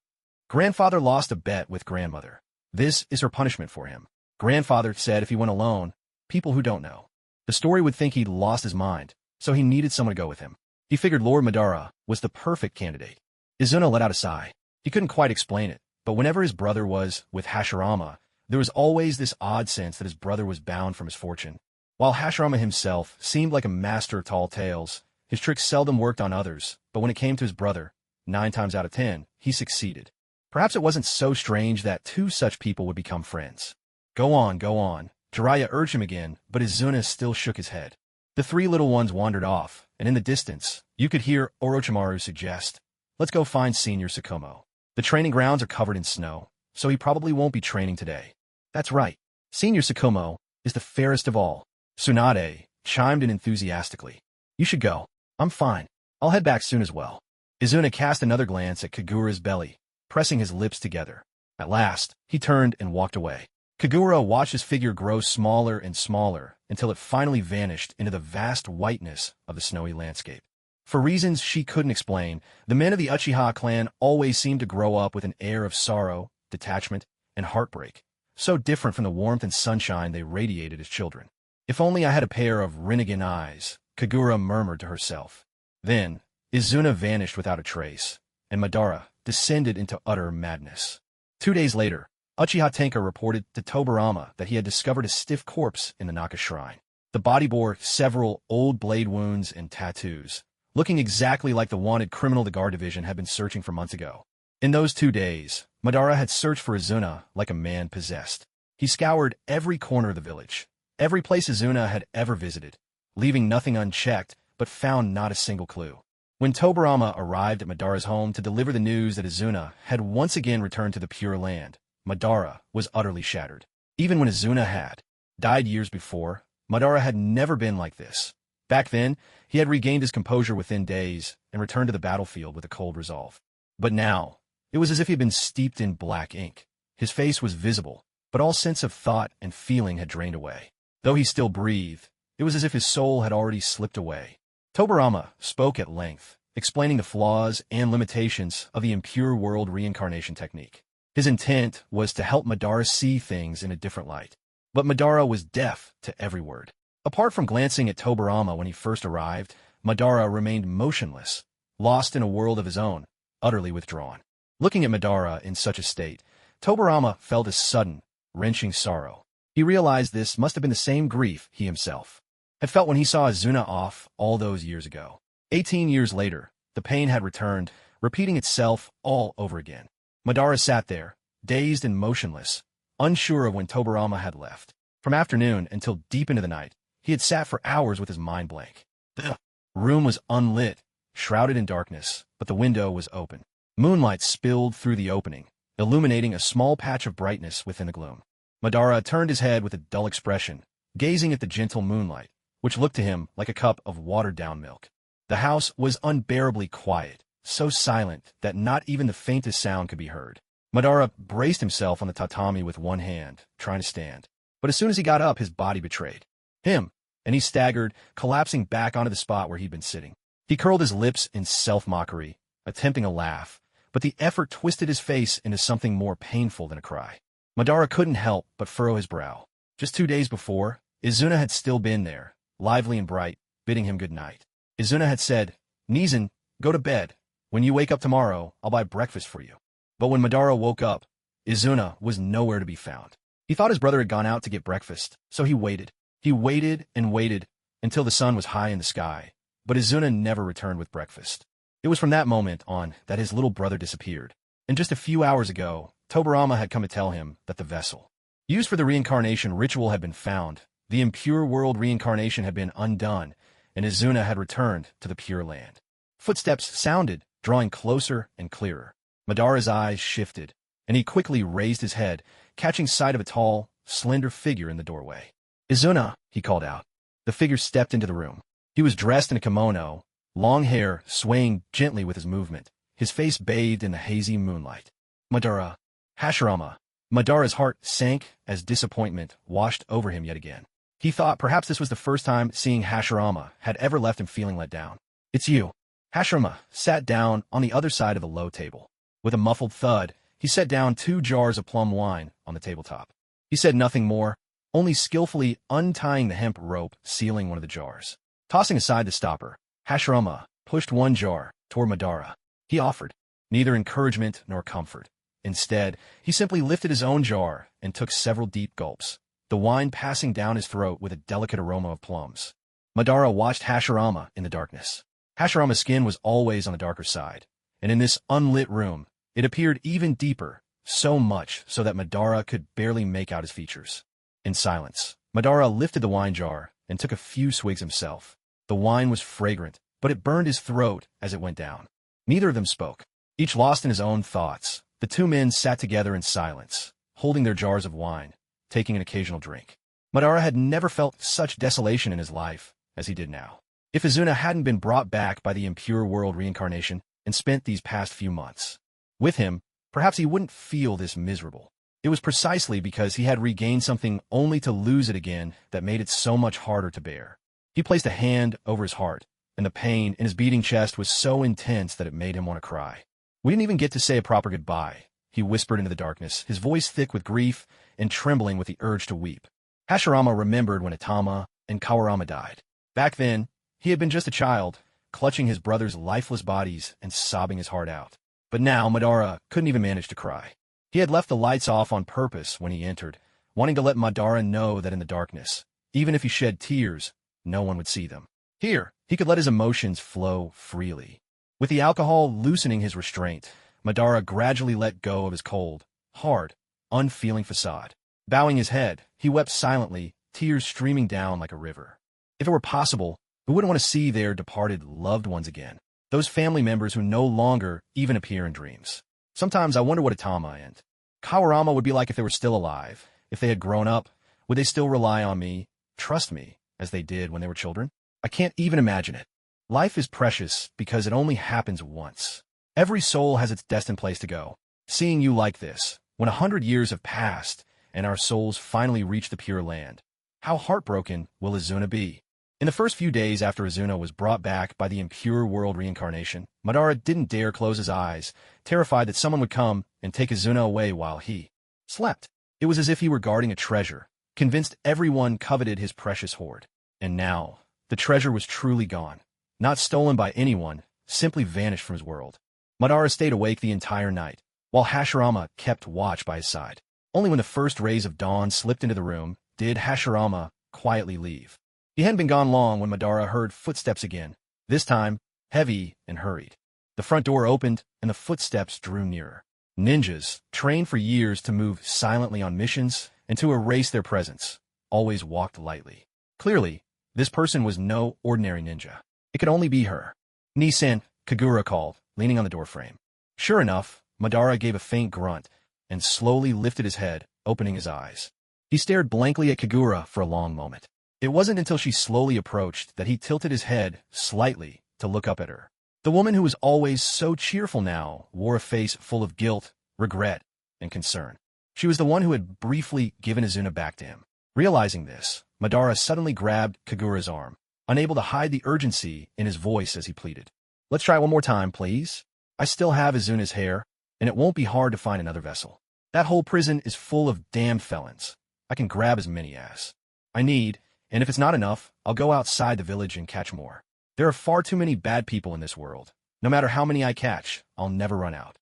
Grandfather lost a bet with grandmother. This is her punishment for him. Grandfather said if he went alone, people who don't know the story would think he'd lost his mind, so he needed someone to go with him. He figured Lord Madara was the perfect candidate. Izuna let out a sigh. He couldn't quite explain it, but whenever his brother was with Hashirama, there was always this odd sense that his brother was bound for misfortune. While Hashirama himself seemed like a master of tall tales, his tricks seldom worked on others, but when it came to his brother, 9 times out of 10, he succeeded. Perhaps it wasn't so strange that two such people would become friends. Go on, go on. Jiraiya urged him again, but Izuna still shook his head. The three little ones wandered off, and in the distance, you could hear Orochimaru suggest, "Let's go find Senior Sakomo. The training grounds are covered in snow, so he probably won't be training today." "That's right. Senior Sakomo is the fairest of all." Tsunade chimed in enthusiastically. "You should go. I'm fine. I'll head back soon as well." Izuna cast another glance at Kagura's belly, pressing his lips together. At last, he turned and walked away. Kagura watched his figure grow smaller and smaller until it finally vanished into the vast whiteness of the snowy landscape. For reasons she couldn't explain, the men of the Uchiha clan always seemed to grow up with an air of sorrow, detachment, and heartbreak, so different from the warmth and sunshine they radiated as children. "If only I had a pair of Rinnegan eyes," Kagura murmured to herself. Then, Izuna vanished without a trace, and Madara descended into utter madness. 2 days later, Uchiha Tenka reported to Tobarama that he had discovered a stiff corpse in the Naka shrine. The body bore several old blade wounds and tattoos, looking exactly like the wanted criminal the guard division had been searching for months ago. In those 2 days, Madara had searched for Izuna like a man possessed. He scoured every corner of the village, every place Izuna had ever visited, leaving nothing unchecked, but found not a single clue. When Tobarama arrived at Madara's home to deliver the news that Izuna had once again returned to the Pure Land, Madara was utterly shattered. Even when Izuna had died years before, Madara had never been like this. Back then, he had regained his composure within days and returned to the battlefield with a cold resolve. But now, it was as if he had been steeped in black ink. His face was visible, but all sense of thought and feeling had drained away. Though he still breathed, it was as if his soul had already slipped away. Tobarama spoke at length, explaining the flaws and limitations of the impure world reincarnation technique. His intent was to help Madara see things in a different light. But Madara was deaf to every word. Apart from glancing at Tobarama when he first arrived, Madara remained motionless, lost in a world of his own, utterly withdrawn. Looking at Madara in such a state, Tobarama felt a sudden, wrenching sorrow. He realized this must have been the same grief he himself had felt when he saw Izuna off all those years ago. 18 years later, the pain had returned, repeating itself all over again. Madara sat there, dazed and motionless, unsure of when Tobarama had left. From afternoon until deep into the night, he had sat for hours with his mind blank. The room was unlit, shrouded in darkness, but the window was open. Moonlight spilled through the opening, illuminating a small patch of brightness within the gloom. Madara turned his head with a dull expression, gazing at the gentle moonlight, which looked to him like a cup of watered-down milk. The house was unbearably quiet, so silent that not even the faintest sound could be heard. Madara braced himself on the tatami with one hand, trying to stand. But as soon as he got up, his body betrayed him, and he staggered, collapsing back onto the spot where he'd been sitting. He curled his lips in self-mockery, attempting a laugh, but the effort twisted his face into something more painful than a cry. Madara couldn't help but furrow his brow. Just 2 days before, Izuna had still been there, lively and bright, bidding him good night. Izuna had said, "Nizan, go to bed. When you wake up tomorrow, I'll buy breakfast for you." But when Madara woke up, Izuna was nowhere to be found. He thought his brother had gone out to get breakfast, so he waited. He waited and waited until the sun was high in the sky, but Izuna never returned with breakfast. It was from that moment on that his little brother disappeared. And just a few hours ago, Tobarama had come to tell him that the vessel used for the reincarnation ritual had been found, the impure world reincarnation had been undone, and Izuna had returned to the Pure Land. Footsteps sounded, drawing closer and clearer. Madara's eyes shifted, and he quickly raised his head, catching sight of a tall, slender figure in the doorway. "Izuna," he called out. The figure stepped into the room. He was dressed in a kimono, long hair swaying gently with his movement, his face bathed in the hazy moonlight. "Madara, Hashirama." Madara's heart sank as disappointment washed over him yet again. He thought perhaps this was the first time seeing Hashirama had ever left him feeling let down. "It's you." Hashirama sat down on the other side of the low table. With a muffled thud, he set down 2 jars of plum wine on the tabletop. He said nothing more, only skillfully untying the hemp rope sealing one of the jars. Tossing aside the stopper, Hashirama pushed one jar toward Madara. He offered neither encouragement nor comfort. Instead, he simply lifted his own jar and took several deep gulps, the wine passing down his throat with a delicate aroma of plums. Madara watched Hashirama in the darkness. Hashirama's skin was always on the darker side, and in this unlit room, it appeared even deeper, so much so that Madara could barely make out his features. In silence, Madara lifted the wine jar and took a few swigs himself. The wine was fragrant, but it burned his throat as it went down. Neither of them spoke. Each lost in his own thoughts, the two men sat together in silence, holding their jars of wine, taking an occasional drink. Madara had never felt such desolation in his life as he did now. If Izuna hadn't been brought back by the impure world reincarnation and spent these past few months with him, perhaps he wouldn't feel this miserable. It was precisely because he had regained something only to lose it again that made it so much harder to bear. He placed a hand over his heart, and the pain in his beating chest was so intense that it made him want to cry. "We didn't even get to say a proper goodbye," he whispered into the darkness, his voice thick with grief and trembling with the urge to weep. Hashirama remembered when Itama and Kawarama died. Back then, he had been just a child, clutching his brother's lifeless bodies and sobbing his heart out. But now Madara couldn't even manage to cry. He had left the lights off on purpose when he entered, wanting to let Madara know that in the darkness, even if he shed tears, no one would see them. Here, he could let his emotions flow freely. With the alcohol loosening his restraint, Madara gradually let go of his cold, hard, unfeeling facade. Bowing his head, he wept silently, tears streaming down like a river. If it were possible, who wouldn't want to see their departed loved ones again? Those family members who no longer even appear in dreams. Sometimes I wonder what Itama and Kawarama would be like if they were still alive. If they had grown up, would they still rely on me, trust me, as they did when they were children? I can't even imagine it. Life is precious because it only happens once. Every soul has its destined place to go. Seeing you like this, when 100 years have passed and our souls finally reach the pure land, how heartbroken will Izuna be? In the first few days after Izuna was brought back by the impure world reincarnation, Madara didn't dare close his eyes, terrified that someone would come and take Izuna away while he slept. It was as if he were guarding a treasure, convinced everyone coveted his precious hoard. And now, the treasure was truly gone. Not stolen by anyone, simply vanished from his world. Madara stayed awake the entire night, while Hashirama kept watch by his side. Only when the first rays of dawn slipped into the room did Hashirama quietly leave. He hadn't been gone long when Madara heard footsteps again, this time heavy and hurried. The front door opened, and the footsteps drew nearer. Ninjas, trained for years to move silently on missions and to erase their presence, always walked lightly. Clearly, this person was no ordinary ninja. It could only be her. "Ni-san," Kagura called, leaning on the doorframe. Sure enough, Madara gave a faint grunt and slowly lifted his head, opening his eyes. He stared blankly at Kagura for a long moment. It wasn't until she slowly approached that he tilted his head slightly to look up at her. The woman who was always so cheerful now wore a face full of guilt, regret, and concern. She was the one who had briefly given Izuna back to him. Realizing this, Madara suddenly grabbed Kagura's arm, unable to hide the urgency in his voice as he pleaded. "Let's try one more time, please. I still have Izuna's hair, and it won't be hard to find another vessel. That whole prison is full of damned felons. I can grab as many as I need, and if it's not enough, I'll go outside the village and catch more. There are far too many bad people in this world. No matter how many I catch, I'll never run out."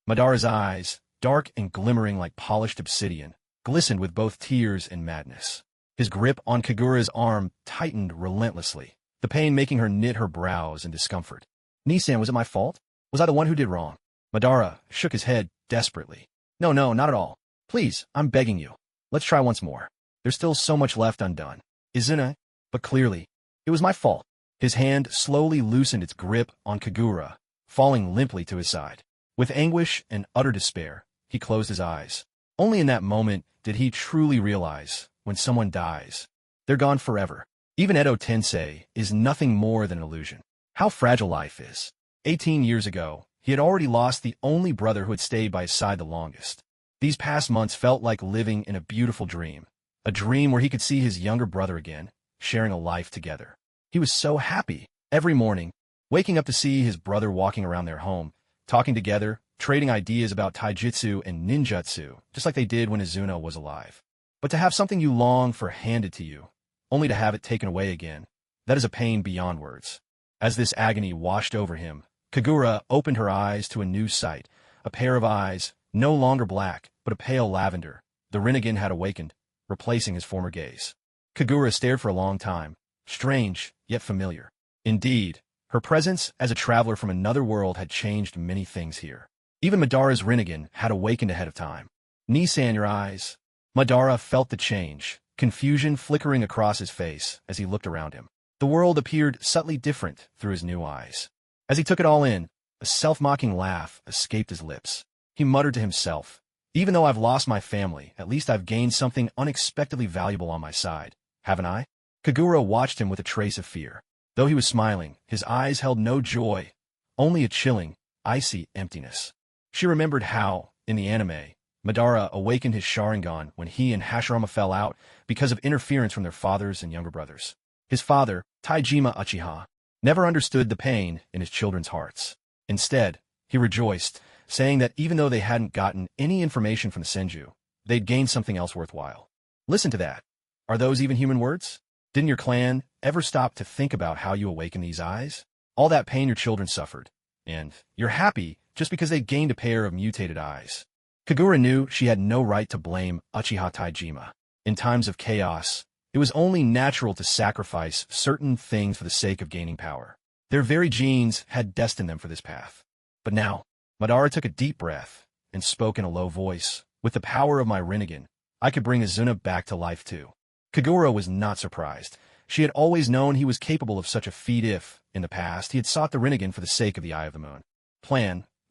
Madara's eyes, dark and glimmering like polished obsidian, glistened with both tears and madness. His grip on Kagura's arm tightened relentlessly, the pain making her knit her brows in discomfort. "Ni-san, was it my fault? Was I the one who did wrong?" Madara shook his head desperately. No, not at all. Please, I'm begging you. Let's try once more. There's still so much left undone. Izuna, but clearly, it was my fault." His hand slowly loosened its grip on Kagura, falling limply to his side. With anguish and utter despair, he closed his eyes. Only in that moment did he truly realize, when someone dies, they're gone forever. Even Edo Tensei is nothing more than an illusion. How fragile life is. 18 years ago, he had already lost the only brother who had stayed by his side the longest. These past months felt like living in a beautiful dream. A dream where he could see his younger brother again, sharing a life together. He was so happy every morning, waking up to see his brother walking around their home, talking together, trading ideas about taijutsu and ninjutsu, just like they did when Izuna was alive. But to have something you long for handed to you, only to have it taken away again, that is a pain beyond words. As this agony washed over him, Kagura opened her eyes to a new sight, a pair of eyes, no longer black, but a pale lavender. The Rinnegan had awakened, replacing his former gaze. Kagura stared for a long time, strange, yet familiar. Indeed, her presence as a traveler from another world had changed many things here. Even Madara's Rinnegan had awakened ahead of time. Ni-san, your eyes. Madara felt the change, confusion flickering across his face as he looked around him. The world appeared subtly different through his new eyes. As he took it all in, a self-mocking laugh escaped his lips. He muttered to himself, "Even though I've lost my family, at least I've gained something unexpectedly valuable on my side, haven't I?" Kagura watched him with a trace of fear. Though he was smiling, his eyes held no joy, only a chilling, icy emptiness. She remembered how, in the anime, Madara awakened his Sharingan when he and Hashirama fell out because of interference from their fathers and younger brothers. His father, Taijima Uchiha, never understood the pain in his children's hearts. Instead, he rejoiced, saying that even though they hadn't gotten any information from the Senju, they'd gained something else worthwhile. Listen to that. Are those even human words? Didn't your clan ever stop to think about how you awaken these eyes? All that pain your children suffered, and you're happy just because they gained a pair of mutated eyes. Kagura knew she had no right to blame Uchiha Taijima. In times of chaos, it was only natural to sacrifice certain things for the sake of gaining power. Their very genes had destined them for this path. But now, Madara took a deep breath and spoke in a low voice. "With the power of my Rinnegan, I could bring Azuna back to life too." Kagura was not surprised. She had always known he was capable of such a feat if, in the past, he had sought the Rinnegan for the sake of the Eye of the Moon.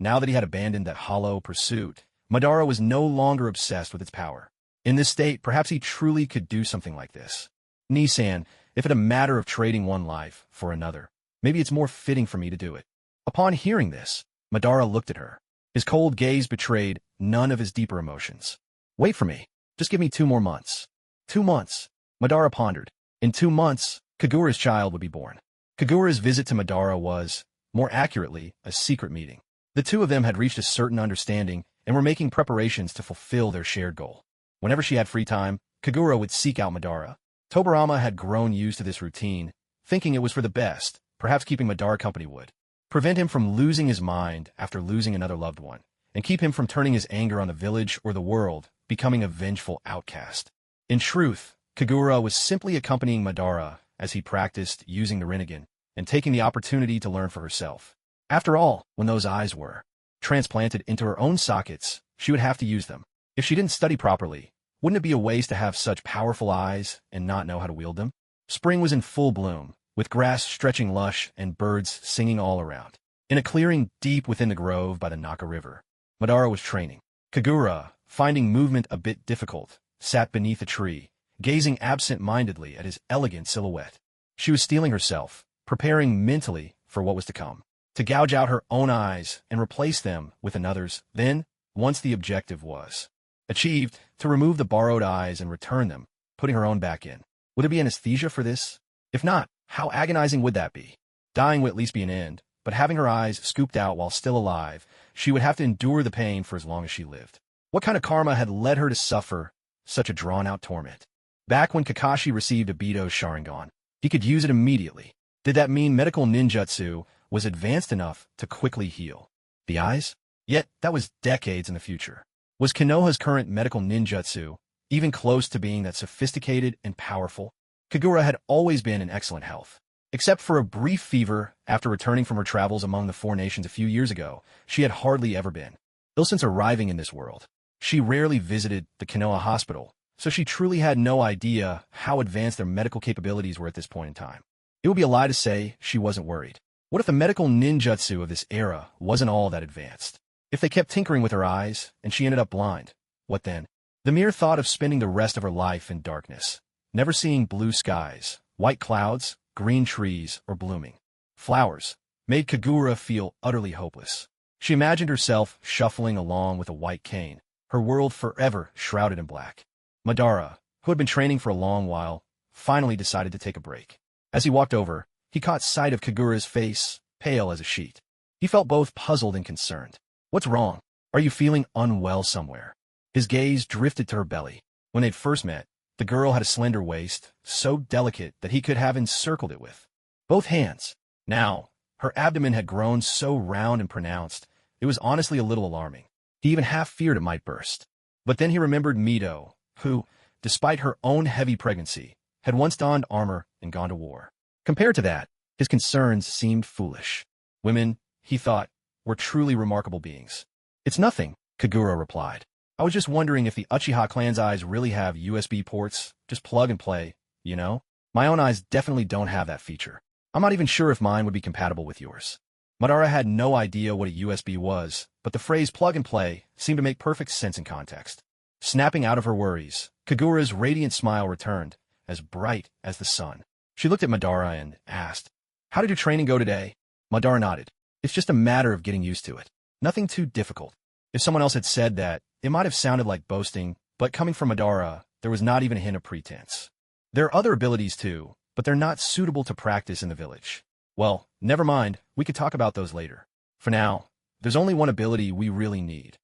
Now that he had abandoned that hollow pursuit, Madara was no longer obsessed with its power. In this state, perhaps he truly could do something like this. "Nisan, if it a matter of trading one life for another, maybe it's more fitting for me to do it." Upon hearing this, Madara looked at her. His cold gaze betrayed none of his deeper emotions. "Wait for me. Just give me 2 more months." 2 months, Madara pondered. In 2 months, Kagura's child would be born. Kagura's visit to Madara was, more accurately, a secret meeting. The two of them had reached a certain understanding and were making preparations to fulfill their shared goal. Whenever she had free time, Kagura would seek out Madara. Tobirama had grown used to this routine, thinking it was for the best. Perhaps keeping Madara company would prevent him from losing his mind after losing another loved one, and keep him from turning his anger on the village or the world, becoming a vengeful outcast. In truth, Kagura was simply accompanying Madara as he practiced using the Rinnegan and taking the opportunity to learn for herself. After all, when those eyes were transplanted into her own sockets, she would have to use them. If she didn't study properly, wouldn't it be a waste to have such powerful eyes and not know how to wield them? Spring was in full bloom, with grass stretching lush and birds singing all around. In a clearing deep within the grove by the Naka River, Madara was training. Kagura, finding movement a bit difficult, sat beneath a tree, gazing absent-mindedly at his elegant silhouette. She was steeling herself, preparing mentally for what was to come, to gouge out her own eyes and replace them with another's. Then, once the objective was achieved, to remove the borrowed eyes and return them, putting her own back in. Would there be anesthesia for this? If not, how agonizing would that be? Dying would at least be an end, but having her eyes scooped out while still alive, she would have to endure the pain for as long as she lived. What kind of karma had led her to suffer such a drawn-out torment? Back when Kakashi received Obito's Sharingan, he could use it immediately. Did that mean medical ninjutsu was advanced enough to quickly heal the eyes? Yet, that was decades in the future. Was Konoha's current medical ninjutsu even close to being that sophisticated and powerful? Kagura had always been in excellent health. Except for a brief fever after returning from her travels among the 4 nations a few years ago, she had hardly ever been ill since arriving in this world. She rarely visited the Konoha hospital, so she truly had no idea how advanced their medical capabilities were at this point in time. It would be a lie to say she wasn't worried. What if the medical ninjutsu of this era wasn't all that advanced? If they kept tinkering with her eyes, and she ended up blind, what then? The mere thought of spending the rest of her life in darkness, never seeing blue skies, white clouds, green trees, or blooming flowers, made Kagura feel utterly hopeless. She imagined herself shuffling along with a white cane, her world forever shrouded in black. Madara, who had been training for a long while, finally decided to take a break. As he walked over, he caught sight of Kagura's face, pale as a sheet. He felt both puzzled and concerned. "What's wrong? Are you feeling unwell somewhere?" His gaze drifted to her belly. When they'd first met, the girl had a slender waist, so delicate that he could have encircled it with both hands. Now, her abdomen had grown so round and pronounced, it was honestly a little alarming. He even half feared it might burst. But then he remembered Mito, who, despite her own heavy pregnancy, had once donned armor and gone to war. Compared to that, his concerns seemed foolish. Women, he thought, were truly remarkable beings. "It's nothing," Kagura replied. I was just wondering if the Uchiha clan's eyes really have USB ports, just plug and play, you know? My own eyes definitely don't have that feature. I'm not even sure if mine would be compatible with yours. Madara had no idea what a USB was, but the phrase plug and play seemed to make perfect sense in context. Snapping out of her worries, Kagura's radiant smile returned, as bright as the sun. She looked at Madara and asked, "How did your training go today?" Madara nodded. "It's just a matter of getting used to it. Nothing too difficult." If someone else had said that, it might have sounded like boasting, but coming from Madara, there was not even a hint of pretense. There are other abilities too, but they're not suitable to practice in the village. Well, never mind, we could talk about those later. For now, there's only one ability we really need.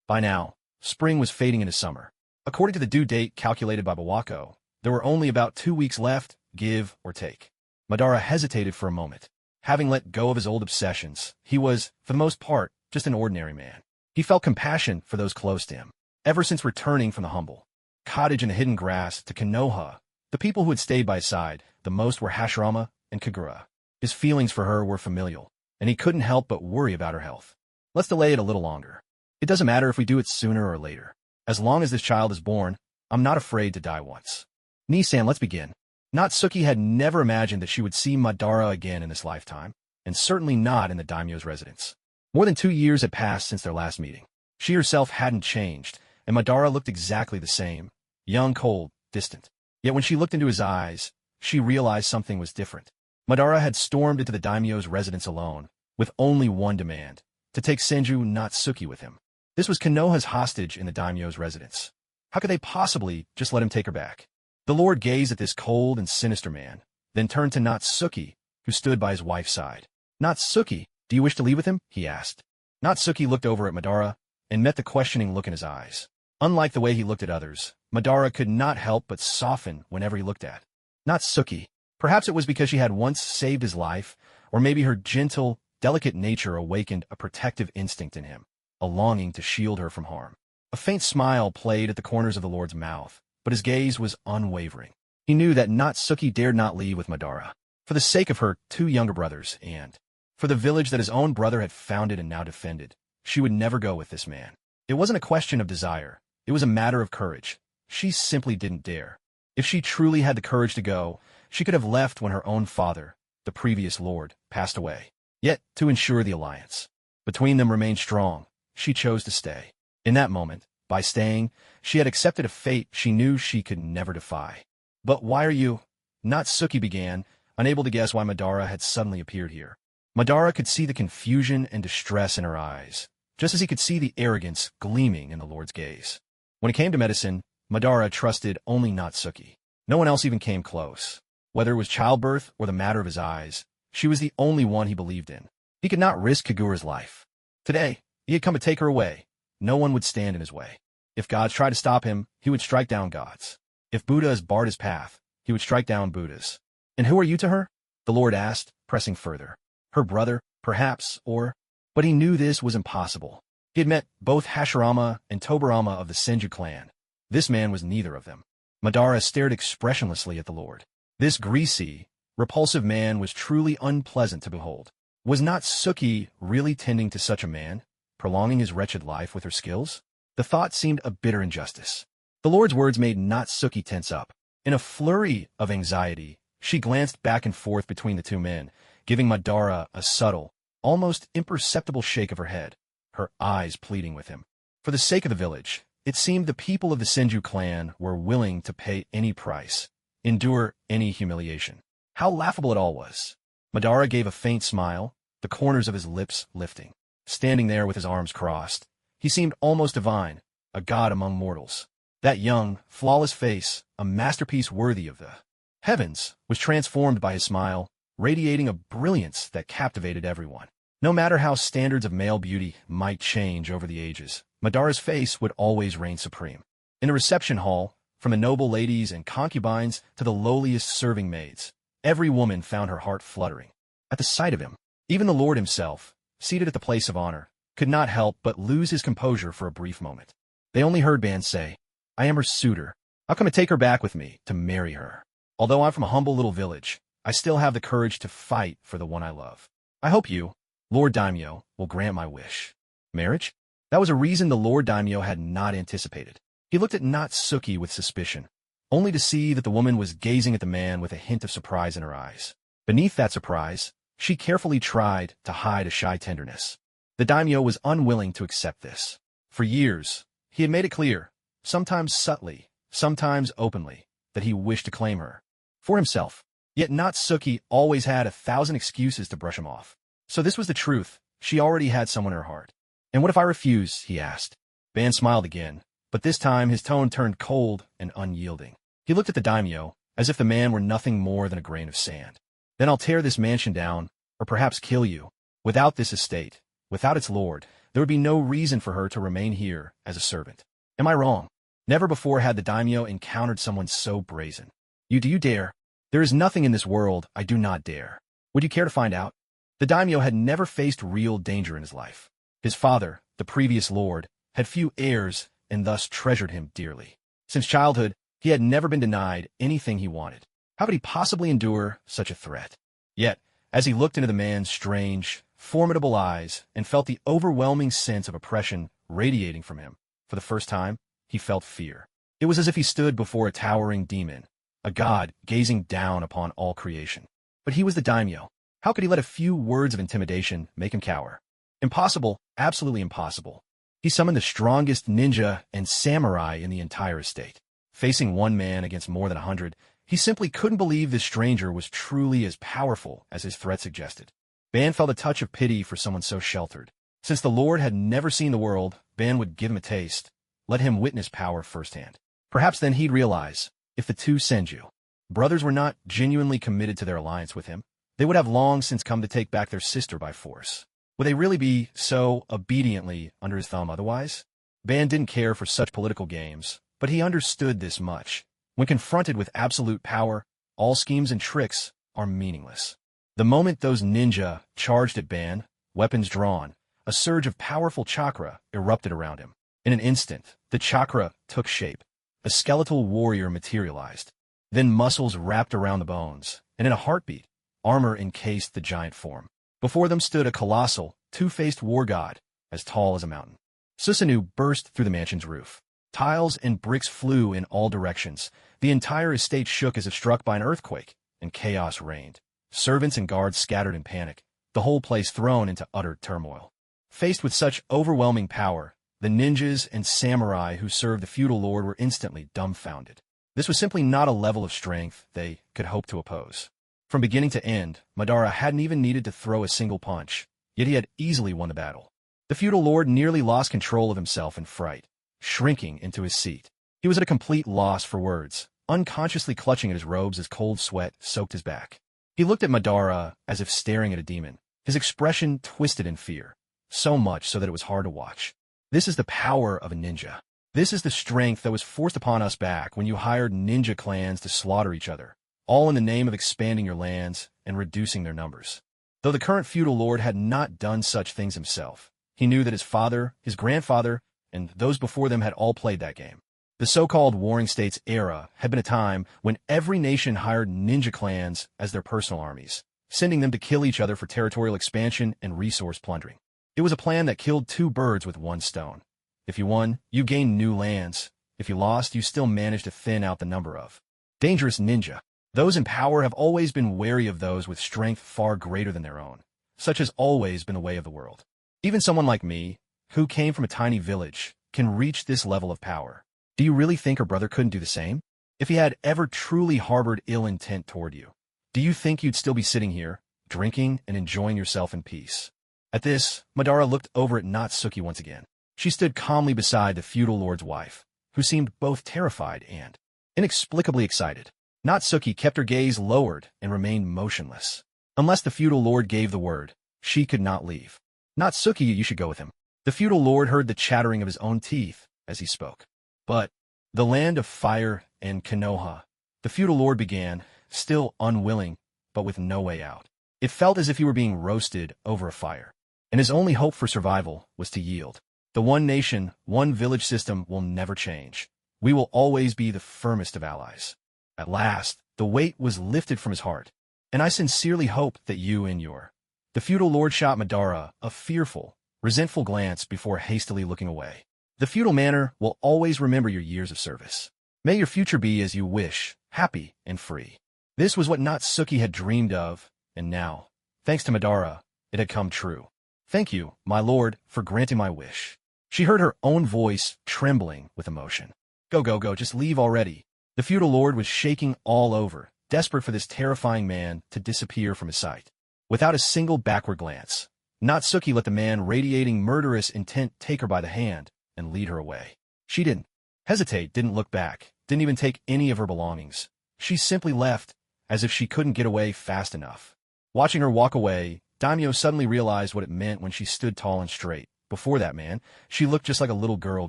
By now, spring was fading into summer. According to the due date calculated by Bawako, there were only about 2 weeks left, give or take. Madara hesitated for a moment. Having let go of his old obsessions, he was, for the most part, just an ordinary man. He felt compassion for those close to him. Ever since returning from the humble cottage in the hidden grass to Konoha, the people who had stayed by his side the most were Hashirama and Kagura. His feelings for her were familial, and he couldn't help but worry about her health. Let's delay it a little longer. It doesn't matter if we do it sooner or later. As long as this child is born, I'm not afraid to die once. Nissan, let's begin. Natsuki had never imagined that she would see Madara again in this lifetime, and certainly not in the daimyo's residence. More than 2 years had passed since their last meeting. She herself hadn't changed, and Madara looked exactly the same, young, cold, distant. Yet when she looked into his eyes, she realized something was different. Madara had stormed into the daimyo's residence alone, with only one demand, to take Senju Natsuki with him. This was Konoha's hostage in the daimyo's residence. How could they possibly just let him take her back? The Lord gazed at this cold and sinister man, then turned to Natsuki, who stood by his wife's side. "Natsuki, do you wish to leave with him?" he asked. Natsuki looked over at Madara and met the questioning look in his eyes. Unlike the way he looked at others, Madara could not help but soften whenever he looked at Natsuki. Perhaps it was because she had once saved his life, or maybe her gentle, delicate nature awakened a protective instinct in him, a longing to shield her from harm. A faint smile played at the corners of the Lord's mouth, but his gaze was unwavering. He knew that Natsuki dared not leave with Madara, for the sake of her 2 younger brothers and for the village that his own brother had founded and now defended. She would never go with this man. It wasn't a question of desire. It was a matter of courage. She simply didn't dare. If she truly had the courage to go, she could have left when her own father, the previous lord, passed away. Yet, to ensure the alliance between them remained strong, she chose to stay. In that moment, by staying, she had accepted a fate she knew she could never defy. "But why are you?" Natsuki began, unable to guess why Madara had suddenly appeared here. Madara could see the confusion and distress in her eyes, just as he could see the arrogance gleaming in the Lord's gaze. When it came to medicine, Madara trusted only Natsuki. No one else even came close. Whether it was childbirth or the matter of his eyes, she was the only one he believed in. He could not risk Kagura's life. Today, he had come to take her away. No one would stand in his way. If gods tried to stop him, he would strike down gods. If Buddhas barred his path, he would strike down Buddhas. "And who are you to her?" the Lord asked, pressing further. Her brother, perhaps, or... But he knew this was impossible. He had met both Hashirama and Tobirama of the Senju clan. This man was neither of them. Madara stared expressionlessly at the Lord. This greasy, repulsive man was truly unpleasant to behold. Was Natsuki really tending to such a man, prolonging his wretched life with her skills? The thought seemed a bitter injustice. The Lord's words made Natsuki tense up. In a flurry of anxiety, she glanced back and forth between the two men, giving Madara a subtle, almost imperceptible shake of her head, her eyes pleading with him. For the sake of the village, it seemed the people of the Senju clan were willing to pay any price, endure any humiliation. How laughable it all was. Madara gave a faint smile, the corners of his lips lifting. Standing there with his arms crossed, he seemed almost divine, a god among mortals. That young, flawless face, a masterpiece worthy of the heavens, was transformed by his smile, radiating a brilliance that captivated everyone. No matter how standards of male beauty might change over the ages, Madara's face would always reign supreme. In the reception hall, from the noble ladies and concubines to the lowliest serving maids, every woman found her heart fluttering. At the sight of him, even the Lord himself, seated at the place of honor, could not help but lose his composure for a brief moment. They only heard Ban say, "I am her suitor. I'll come and take her back with me to marry her. Although I'm from a humble little village, I still have the courage to fight for the one I love. I hope you, Lord Daimyo, will grant my wish." Marriage? That was a reason the Lord Daimyo had not anticipated. He looked at Natsuki with suspicion, only to see that the woman was gazing at the man with a hint of surprise in her eyes. Beneath that surprise, she carefully tried to hide a shy tenderness. The daimyo was unwilling to accept this. For years, he had made it clear, sometimes subtly, sometimes openly, that he wished to claim her for himself. Yet Natsuki always had 1,000 excuses to brush him off. So this was the truth. She already had someone in her heart. And what if I refuse? He asked. Ban smiled again, but this time his tone turned cold and unyielding. He looked at the daimyo, as if the man were nothing more than a grain of sand. Then I'll tear this mansion down, or perhaps kill you. Without this estate, without its lord, there would be no reason for her to remain here as a servant. Am I wrong? Never before had the daimyo encountered someone so brazen. Do you dare? There is nothing in this world I do not dare. Would you care to find out? The daimyo had never faced real danger in his life. His father, the previous lord, had few heirs and thus treasured him dearly. Since childhood, he had never been denied anything he wanted. How could he possibly endure such a threat? Yet, as he looked into the man's strange, formidable eyes and felt the overwhelming sense of oppression radiating from him, for the first time, he felt fear. It was as if he stood before a towering demon, a god gazing down upon all creation. But he was the daimyo. How could he let a few words of intimidation make him cower? Impossible, absolutely impossible. He summoned the strongest ninja and samurai in the entire estate. Facing one man against more than 100, he simply couldn't believe this stranger was truly as powerful as his threat suggested. Ban felt a touch of pity for someone so sheltered. Since the Lord had never seen the world, Ban would give him a taste, let him witness power firsthand. Perhaps then he'd realize, if the two Senju brothers were not genuinely committed to their alliance with him, they would have long since come to take back their sister by force. Would they really be so obediently under his thumb otherwise? Ban didn't care for such political games, but he understood this much. When confronted with absolute power, all schemes and tricks are meaningless. The moment those ninja charged at Ban, weapons drawn, a surge of powerful chakra erupted around him. In an instant, the chakra took shape. A skeletal warrior materialized. Then muscles wrapped around the bones, and in a heartbeat, armor encased the giant form. Before them stood a colossal, two-faced war god, as tall as a mountain. Susanoo burst through the mansion's roof. Tiles and bricks flew in all directions. The entire estate shook as if struck by an earthquake, and chaos reigned. Servants and guards scattered in panic, the whole place thrown into utter turmoil. Faced with such overwhelming power, the ninjas and samurai who served the feudal lord were instantly dumbfounded. This was simply not a level of strength they could hope to oppose. From beginning to end, Madara hadn't even needed to throw a single punch, yet he had easily won the battle. The feudal lord nearly lost control of himself in fright, shrinking into his seat. He was at a complete loss for words, unconsciously clutching at his robes as cold sweat soaked his back. He looked at Madara as if staring at a demon, his expression twisted in fear, so much so that it was hard to watch. This is the power of a ninja. This is the strength that was forced upon us back when you hired ninja clans to slaughter each other, all in the name of expanding your lands and reducing their numbers. Though the current feudal lord had not done such things himself, he knew that his father, his grandfather, and those before them had all played that game. The so-called Warring States era had been a time when every nation hired ninja clans as their personal armies, sending them to kill each other for territorial expansion and resource plundering. It was a plan that killed two birds with one stone. If you won, you gained new lands. If you lost, you still managed to thin out the number of dangerous ninja. Those in power have always been wary of those with strength far greater than their own. Such has always been the way of the world. Even someone like me, who came from a tiny village, can reach this level of power. Do you really think her brother couldn't do the same? If he had ever truly harbored ill intent toward you, do you think you'd still be sitting here, drinking and enjoying yourself in peace? At this, Madara looked over at Natsuki once again. She stood calmly beside the feudal lord's wife, who seemed both terrified and inexplicably excited. Natsuki kept her gaze lowered and remained motionless. Unless the feudal lord gave the word, she could not leave. Natsuki, you should go with him. The feudal lord heard the chattering of his own teeth as he spoke. But the land of fire and Konoha, the feudal lord began, still unwilling, but with no way out. It felt as if he were being roasted over a fire, and his only hope for survival was to yield. The one nation, one village system will never change. We will always be the firmest of allies. At last, the weight was lifted from his heart, and I sincerely hope that you and your... The feudal lord shot Madara a fearful, resentful glance before hastily looking away. The feudal manor will always remember your years of service. May your future be as you wish, happy and free. This was what Natsuki had dreamed of, and now, thanks to Madara, it had come true. Thank you, my lord, for granting my wish. She heard her own voice trembling with emotion. Go, go, go, just leave already. The feudal lord was shaking all over, desperate for this terrifying man to disappear from his sight. Without a single backward glance, Natsuki let the man radiating murderous intent take her by the hand and lead her away. She didn't hesitate, didn't look back, didn't even take any of her belongings. She simply left, as if she couldn't get away fast enough. Watching her walk away, Daimyo suddenly realized what it meant when she stood tall and straight. Before that man, she looked just like a little girl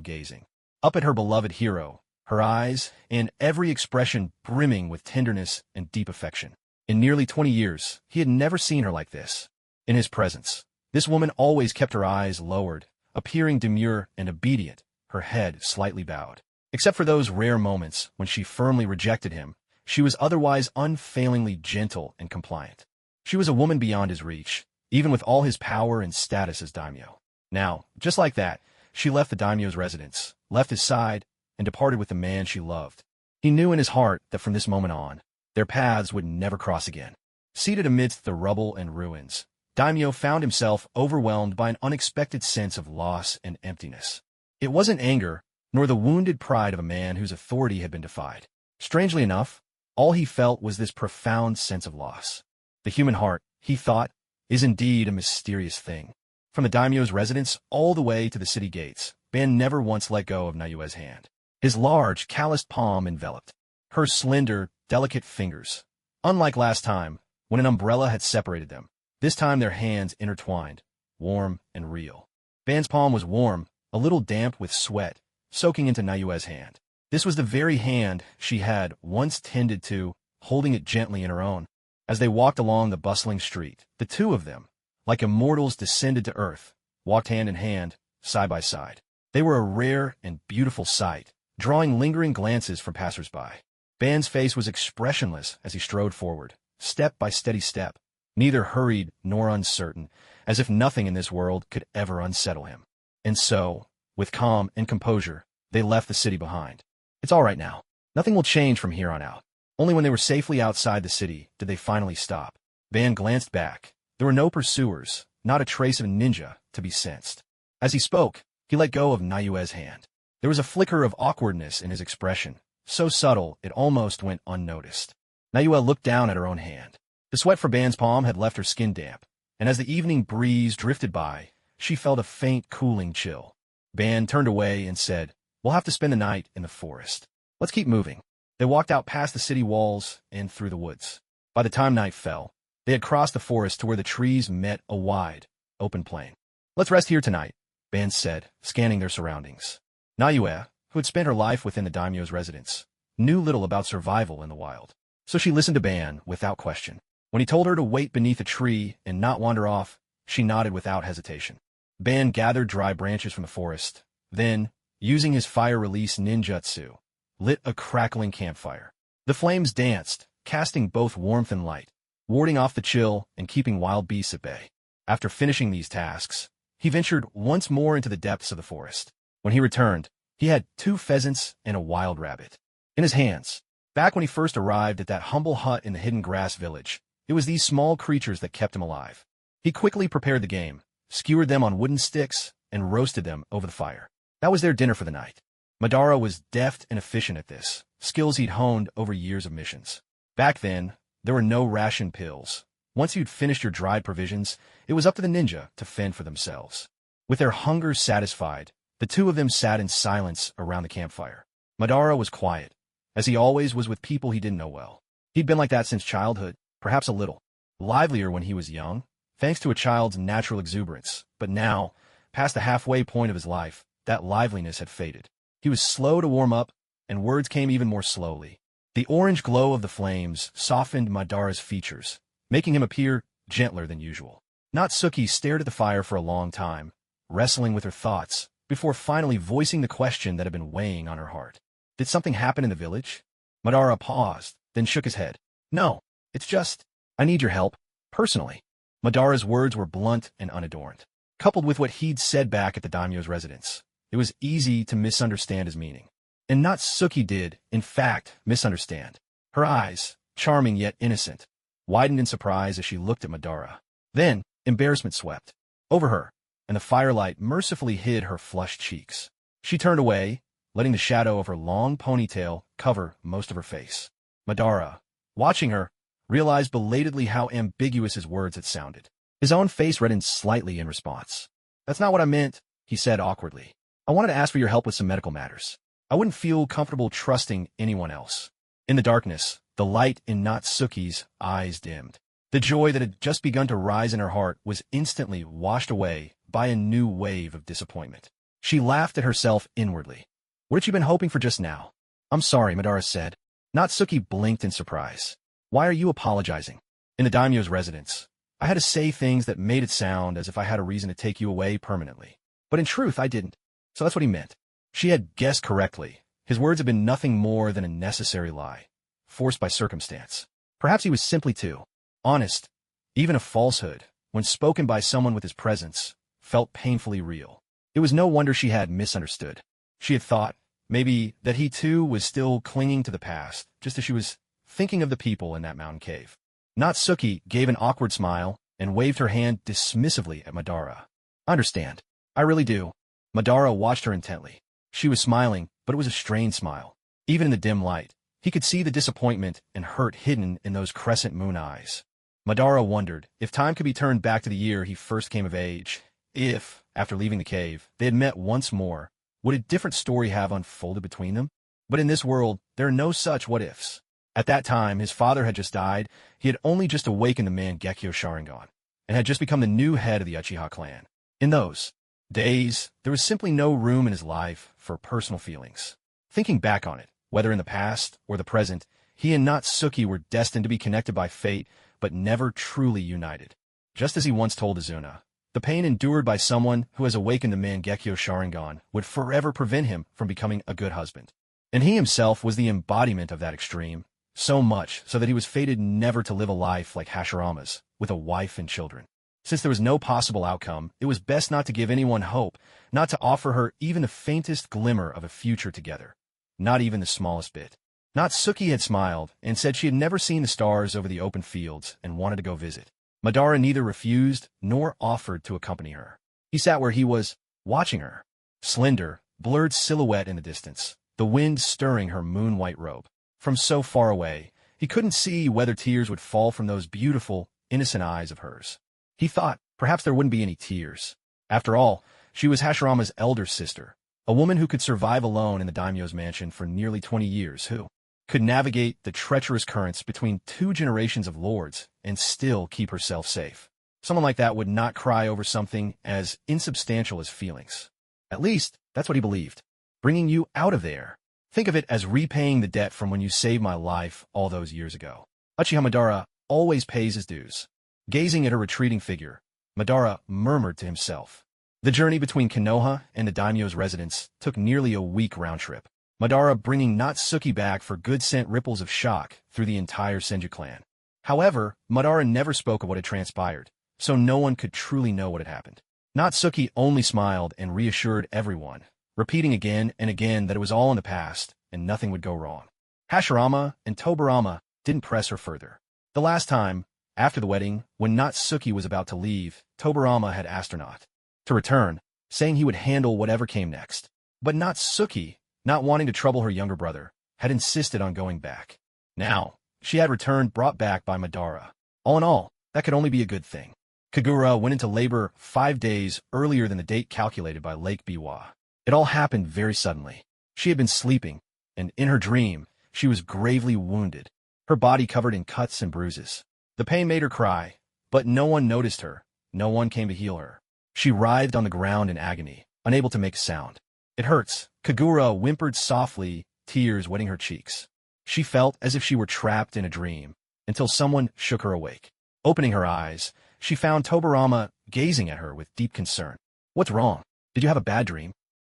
gazing up at her beloved hero, her eyes and every expression brimming with tenderness and deep affection. In nearly 20 years, he had never seen her like this. In his presence, this woman always kept her eyes lowered, appearing demure and obedient, her head slightly bowed. Except for those rare moments when she firmly rejected him, she was otherwise unfailingly gentle and compliant. She was a woman beyond his reach, even with all his power and status as daimyo. Now, just like that, she left the daimyo's residence, left his side, and departed with the man she loved. He knew in his heart that from this moment on, their paths would never cross again. Seated amidst the rubble and ruins, Daimyo found himself overwhelmed by an unexpected sense of loss and emptiness. It wasn't anger, nor the wounded pride of a man whose authority had been defied. Strangely enough, all he felt was this profound sense of loss. The human heart, he thought, is indeed a mysterious thing. From the daimyo's residence all the way to the city gates, Ban never once let go of Nayue's hand. His large, calloused palm enveloped her slender, delicate fingers. Unlike last time, when an umbrella had separated them, this time their hands intertwined, warm and real. Ban's palm was warm, a little damp with sweat, soaking into Nayue's hand. This was the very hand she had once tended to, holding it gently in her own. As they walked along the bustling street, the two of them, like immortals descended to earth, walked hand in hand, side by side. They were a rare and beautiful sight, drawing lingering glances from passers-by. Ban's face was expressionless as he strode forward, step by steady step, neither hurried nor uncertain, as if nothing in this world could ever unsettle him. And so, with calm and composure, they left the city behind. It's all right now. Nothing will change from here on out. Only when they were safely outside the city did they finally stop. Ban glanced back. There were no pursuers, not a trace of a ninja to be sensed. As he spoke, he let go of Nayue's hand. There was a flicker of awkwardness in his expression, so subtle it almost went unnoticed. Nayue looked down at her own hand. The sweat from Ban's palm had left her skin damp, and as the evening breeze drifted by, she felt a faint cooling chill. Ban turned away and said, "We'll have to spend the night in the forest. Let's keep moving." They walked out past the city walls and through the woods. By the time night fell, they had crossed the forest to where the trees met a wide, open plain. "Let's rest here tonight," Ban said, scanning their surroundings. Nayue, who had spent her life within the daimyo's residence, knew little about survival in the wild. So she listened to Ban without question. When he told her to wait beneath a tree and not wander off, she nodded without hesitation. Ban gathered dry branches from the forest, then, using his fire-release ninjutsu, lit a crackling campfire. The flames danced, casting both warmth and light, warding off the chill and keeping wild beasts at bay. After finishing these tasks, he ventured once more into the depths of the forest. When he returned, he had 2 pheasants and a wild rabbit in his hands. Back when he first arrived at that humble hut in the hidden grass village, it was these small creatures that kept him alive. He quickly prepared the game, skewered them on wooden sticks, and roasted them over the fire. That was their dinner for the night. Madara was deft and efficient at this, skills he'd honed over years of missions. Back then, there were no ration pills. Once you'd finished your dried provisions, it was up to the ninja to fend for themselves. With their hunger satisfied, the two of them sat in silence around the campfire. Madara was quiet, as he always was with people he didn't know well. He'd been like that since childhood, perhaps a little livelier when he was young, thanks to a child's natural exuberance. But now, past the halfway point of his life, that liveliness had faded. He was slow to warm up, and words came even more slowly. The orange glow of the flames softened Madara's features, making him appear gentler than usual. Natsuki stared at the fire for a long time, wrestling with her thoughts, before finally voicing the question that had been weighing on her heart. Did something happen in the village? Madara paused, then shook his head. No, it's just, I need your help, personally. Madara's words were blunt and unadorned. coupled with what he'd said back at the daimyo's residence. It was easy to misunderstand his meaning. And Natsuki did, in fact, misunderstand. Her eyes, charming yet innocent, widened in surprise as she looked at Madara. Then, embarrassment swept over her, and the firelight mercifully hid her flushed cheeks. She turned away, letting the shadow of her long ponytail cover most of her face. Madara, watching her, realized belatedly how ambiguous his words had sounded. His own face reddened slightly in response. "That's not what I meant," he said awkwardly. "I wanted to ask for your help with some medical matters. I wouldn't feel comfortable trusting anyone else." In the darkness, the light in Natsuki's eyes dimmed. The joy that had just begun to rise in her heart was instantly washed away by a new wave of disappointment. She laughed at herself inwardly. "What had you been hoping for just now?" "I'm sorry," Madara said. Natsuki blinked in surprise. "Why are you apologizing?" "In the daimyo's residence, I had to say things that made it sound as if I had a reason to take you away permanently. But in truth, I didn't. So that's what he meant." She had guessed correctly. His words had been nothing more than a necessary lie, forced by circumstance. Perhaps he was simply too honest. Even a falsehood, when spoken by someone with his presence, felt painfully real. It was no wonder she had misunderstood. She had thought, maybe, that he too was still clinging to the past, just as she was thinking of the people in that mountain cave. Natsuki gave an awkward smile and waved her hand dismissively at Madara. "I understand. I really do." Madara watched her intently. She was smiling, but it was a strained smile. Even in the dim light, he could see the disappointment and hurt hidden in those crescent moon eyes. Madara wondered if time could be turned back to the year he first came of age. If, after leaving the cave, they had met once more, would a different story have unfolded between them? But in this world, there are no such what-ifs. At that time, his father had just died, he had only just awakened the Mangekyo Sharingan, and had just become the new head of the Uchiha clan. In those days, there was simply no room in his life for personal feelings. Thinking back on it, whether in the past or the present, he and Natsuki were destined to be connected by fate, but never truly united. Just as he once told Azuna, the pain endured by someone who has awakened the Mangekyo Sharingan would forever prevent him from becoming a good husband. And he himself was the embodiment of that extreme, so much so that he was fated never to live a life like Hashirama's, with a wife and children. Since there was no possible outcome, it was best not to give anyone hope, not to offer her even the faintest glimmer of a future together. Not even the smallest bit. Natsuki had smiled and said she had never seen the stars over the open fields and wanted to go visit. Madara neither refused nor offered to accompany her. He sat where he was, watching her. Slender, blurred silhouette in the distance, the wind stirring her moon-white robe. From so far away, he couldn't see whether tears would fall from those beautiful, innocent eyes of hers. He thought perhaps there wouldn't be any tears. After all, she was Hashirama's elder sister, a woman who could survive alone in the daimyo's mansion for nearly 20 years, who could navigate the treacherous currents between 2 generations of lords and still keep herself safe. Someone like that would not cry over something as insubstantial as feelings. At least, that's what he believed. Bringing you out of there. Think of it as repaying the debt from when you saved my life all those years ago. Uchiha Madara always pays his dues. Gazing at her retreating figure, Madara murmured to himself. The journey between Konoha and the daimyo's residence took nearly a week round trip. Madara bringing Natsuki back for good sent ripples of shock through the entire Senju clan. However, Madara never spoke of what had transpired, so no one could truly know what had happened. Natsuki only smiled and reassured everyone, repeating again and again that it was all in the past and nothing would go wrong. Hashirama and Tobirama didn't press her further. The last time, after the wedding, when Natsuki was about to leave, Tobirama had asked her not to return, saying he would handle whatever came next. But Natsuki, not wanting to trouble her younger brother, had insisted on going back. Now, she had returned brought back by Madara. All in all, that could only be a good thing. Kagura went into labor 5 days earlier than the date calculated by Lake Biwa. It all happened very suddenly. She had been sleeping, and in her dream, she was gravely wounded, her body covered in cuts and bruises. The pain made her cry, but no one noticed her. No one came to heal her. She writhed on the ground in agony, unable to make a sound. "It hurts," Kagura whimpered softly, tears wetting her cheeks. She felt as if she were trapped in a dream, until someone shook her awake. Opening her eyes, she found Tobirama gazing at her with deep concern. "What's wrong? Did you have a bad dream?"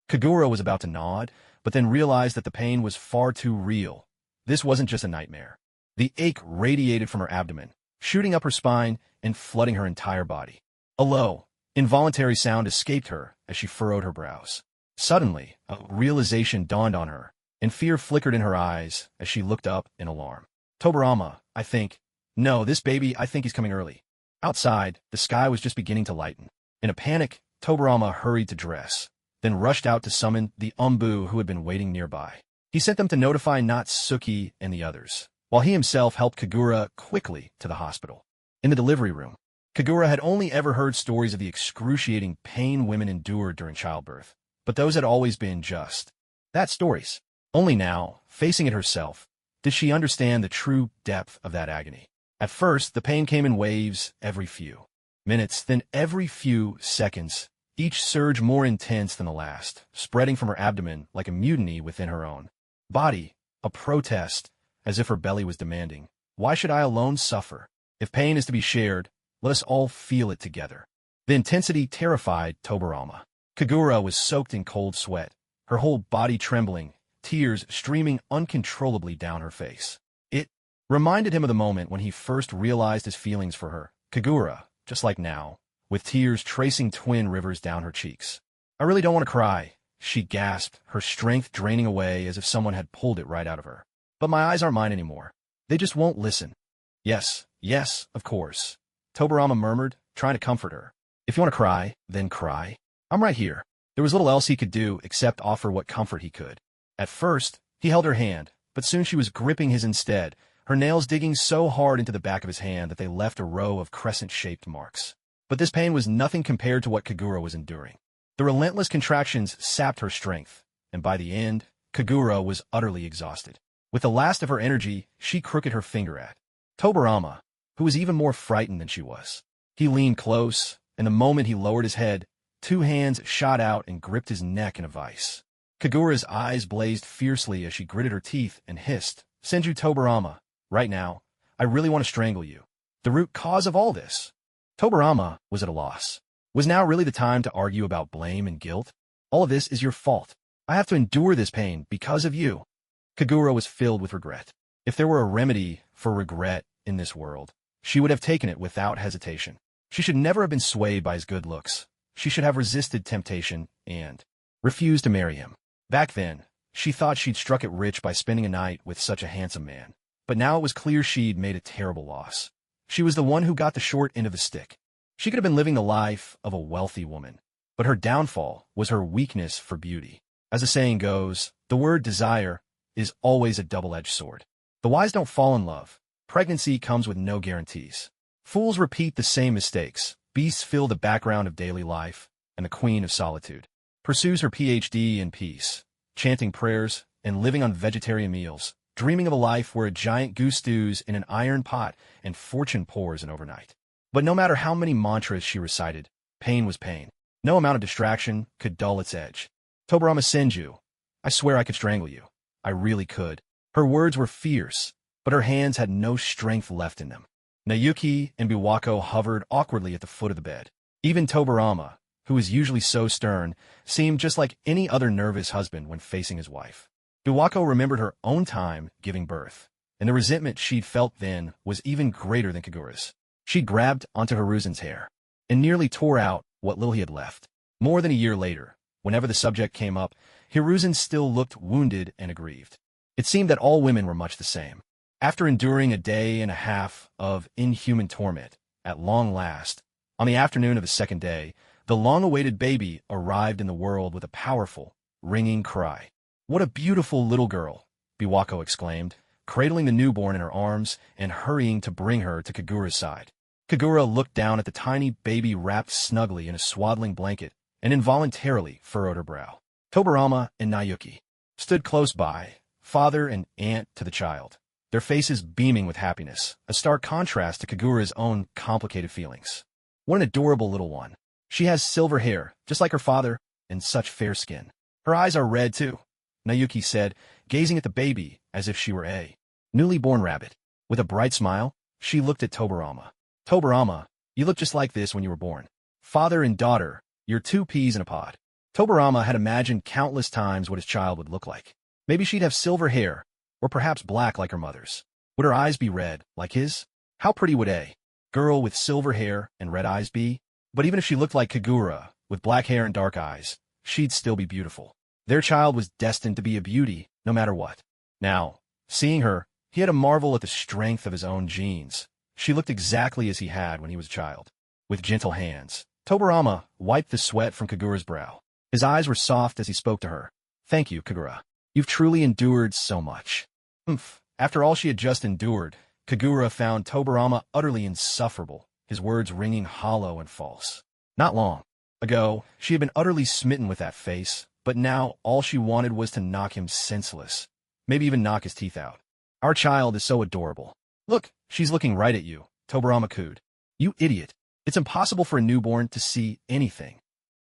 Kagura was about to nod, but then realized that the pain was far too real. This wasn't just a nightmare. The ache radiated from her abdomen, shooting up her spine and flooding her entire body. A low, Involuntary sound escaped her as she furrowed her brows. Suddenly, a realization dawned on her, and fear flickered in her eyes as she looked up in alarm. Tobarama, I think. No, this baby, I think he's coming early. Outside, the sky was just beginning to lighten. In a panic, Tobarama hurried to dress, then rushed out to summon the Umbu who had been waiting nearby. He sent them to notify Natsuki and the others, while he himself helped Kagura quickly to the hospital. In the delivery room, Kagura had only ever heard stories of the excruciating pain women endured during childbirth, but those had always been just that, stories. Only now, facing it herself, did she understand the true depth of that agony. At first, the pain came in waves every few minutes, then every few seconds, each surge more intense than the last, spreading from her abdomen like a mutiny within her own body, a protest, as if her belly was demanding, "Why should I alone suffer? If pain is to be shared, let us all feel it together." The intensity terrified Tobarama. Kagura was soaked in cold sweat, her whole body trembling, tears streaming uncontrollably down her face. It reminded him of the moment when he first realized his feelings for her. Kagura, just like now, with tears tracing twin rivers down her cheeks. "I really don't want to cry," she gasped, her strength draining away as if someone had pulled it right out of her. "But my eyes aren't mine anymore. They just won't listen." Yes, of course," Tobarama murmured, trying to comfort her. "If you want to cry, then cry. I'm right here." There was little else he could do except offer what comfort he could. At first, he held her hand, but soon she was gripping his instead, her nails digging so hard into the back of his hand that they left a row of crescent-shaped marks. But this pain was nothing compared to what Kagura was enduring. The relentless contractions sapped her strength, and by the end, Kagura was utterly exhausted. With the last of her energy, she crooked her finger at Tobarama, who was even more frightened than she was. He leaned close, and the moment he lowered his head, two hands shot out and gripped his neck in a vice. Kagura's eyes blazed fiercely as she gritted her teeth and hissed, "Senju Tobarama, right now, I really want to strangle you. The root cause of all this." Tobarama was at a loss. Was now really the time to argue about blame and guilt? "All of this is your fault. I have to endure this pain because of you." Kagura was filled with regret. If there were a remedy for regret in this world, she would have taken it without hesitation. She should never have been swayed by his good looks. She should have resisted temptation and refused to marry him. Back then, she thought she'd struck it rich by spending a night with such a handsome man. But now it was clear she'd made a terrible loss. She was the one who got the short end of the stick. She could have been living the life of a wealthy woman, but her downfall was her weakness for beauty. As the saying goes, the word desire is always a double-edged sword. The wise don't fall in love. Pregnancy comes with no guarantees. Fools repeat the same mistakes. Beasts fill the background of daily life, and the queen of solitude pursues her PhD in peace, chanting prayers and living on vegetarian meals, dreaming of a life where a giant goose stews in an iron pot and fortune pours in overnight. But no matter how many mantras she recited, pain was pain. No amount of distraction could dull its edge. "Tobarama Senju, I swear I could strangle you. I really could." Her words were fierce, but her hands had no strength left in them. Nayuki and Biwako hovered awkwardly at the foot of the bed. Even Tobarama, who was usually so stern, seemed just like any other nervous husband when facing his wife. Biwako remembered her own time giving birth, and the resentment she'd felt then was even greater than Kagura's. She grabbed onto Hiruzen's hair and nearly tore out what little he had left. More than a year later, whenever the subject came up, Hiruzen still looked wounded and aggrieved. It seemed that all women were much the same. After enduring a day and a half of inhuman torment, at long last, on the afternoon of the second day, the long-awaited baby arrived in the world with a powerful, ringing cry. "What a beautiful little girl," Biwako exclaimed, cradling the newborn in her arms and hurrying to bring her to Kagura's side. Kagura looked down at the tiny baby wrapped snugly in a swaddling blanket and involuntarily furrowed her brow. Tobarama and Nayuki stood close by, father and aunt to the child, their faces beaming with happiness, a stark contrast to Kagura's own complicated feelings. "What an adorable little one. She has silver hair, just like her father, and such fair skin. Her eyes are red, too," Nayuki said, gazing at the baby as if she were a newly born rabbit. With a bright smile, she looked at Tobarama. "Tobarama, you look just like this when you were born. Father and daughter, you're two peas in a pod." Tobarama had imagined countless times what his child would look like. Maybe she'd have silver hair, or perhaps black like her mother's. Would her eyes be red, like his? How pretty would a girl with silver hair and red eyes be? But even if she looked like Kagura, with black hair and dark eyes, she'd still be beautiful. Their child was destined to be a beauty, no matter what. Now, seeing her, he had to marvel at the strength of his own genes. She looked exactly as he had when he was a child. With gentle hands, Tobarama wiped the sweat from Kagura's brow. His eyes were soft as he spoke to her. Thank you, Kagura. You've truly endured so much. After all she had just endured, Kagura found Tobarama utterly insufferable, his words ringing hollow and false. Not long ago, she had been utterly smitten with that face, but now all she wanted was to knock him senseless, maybe even knock his teeth out. Our child is so adorable. Look, she's looking right at you, Tobarama cooed. You idiot. It's impossible for a newborn to see anything.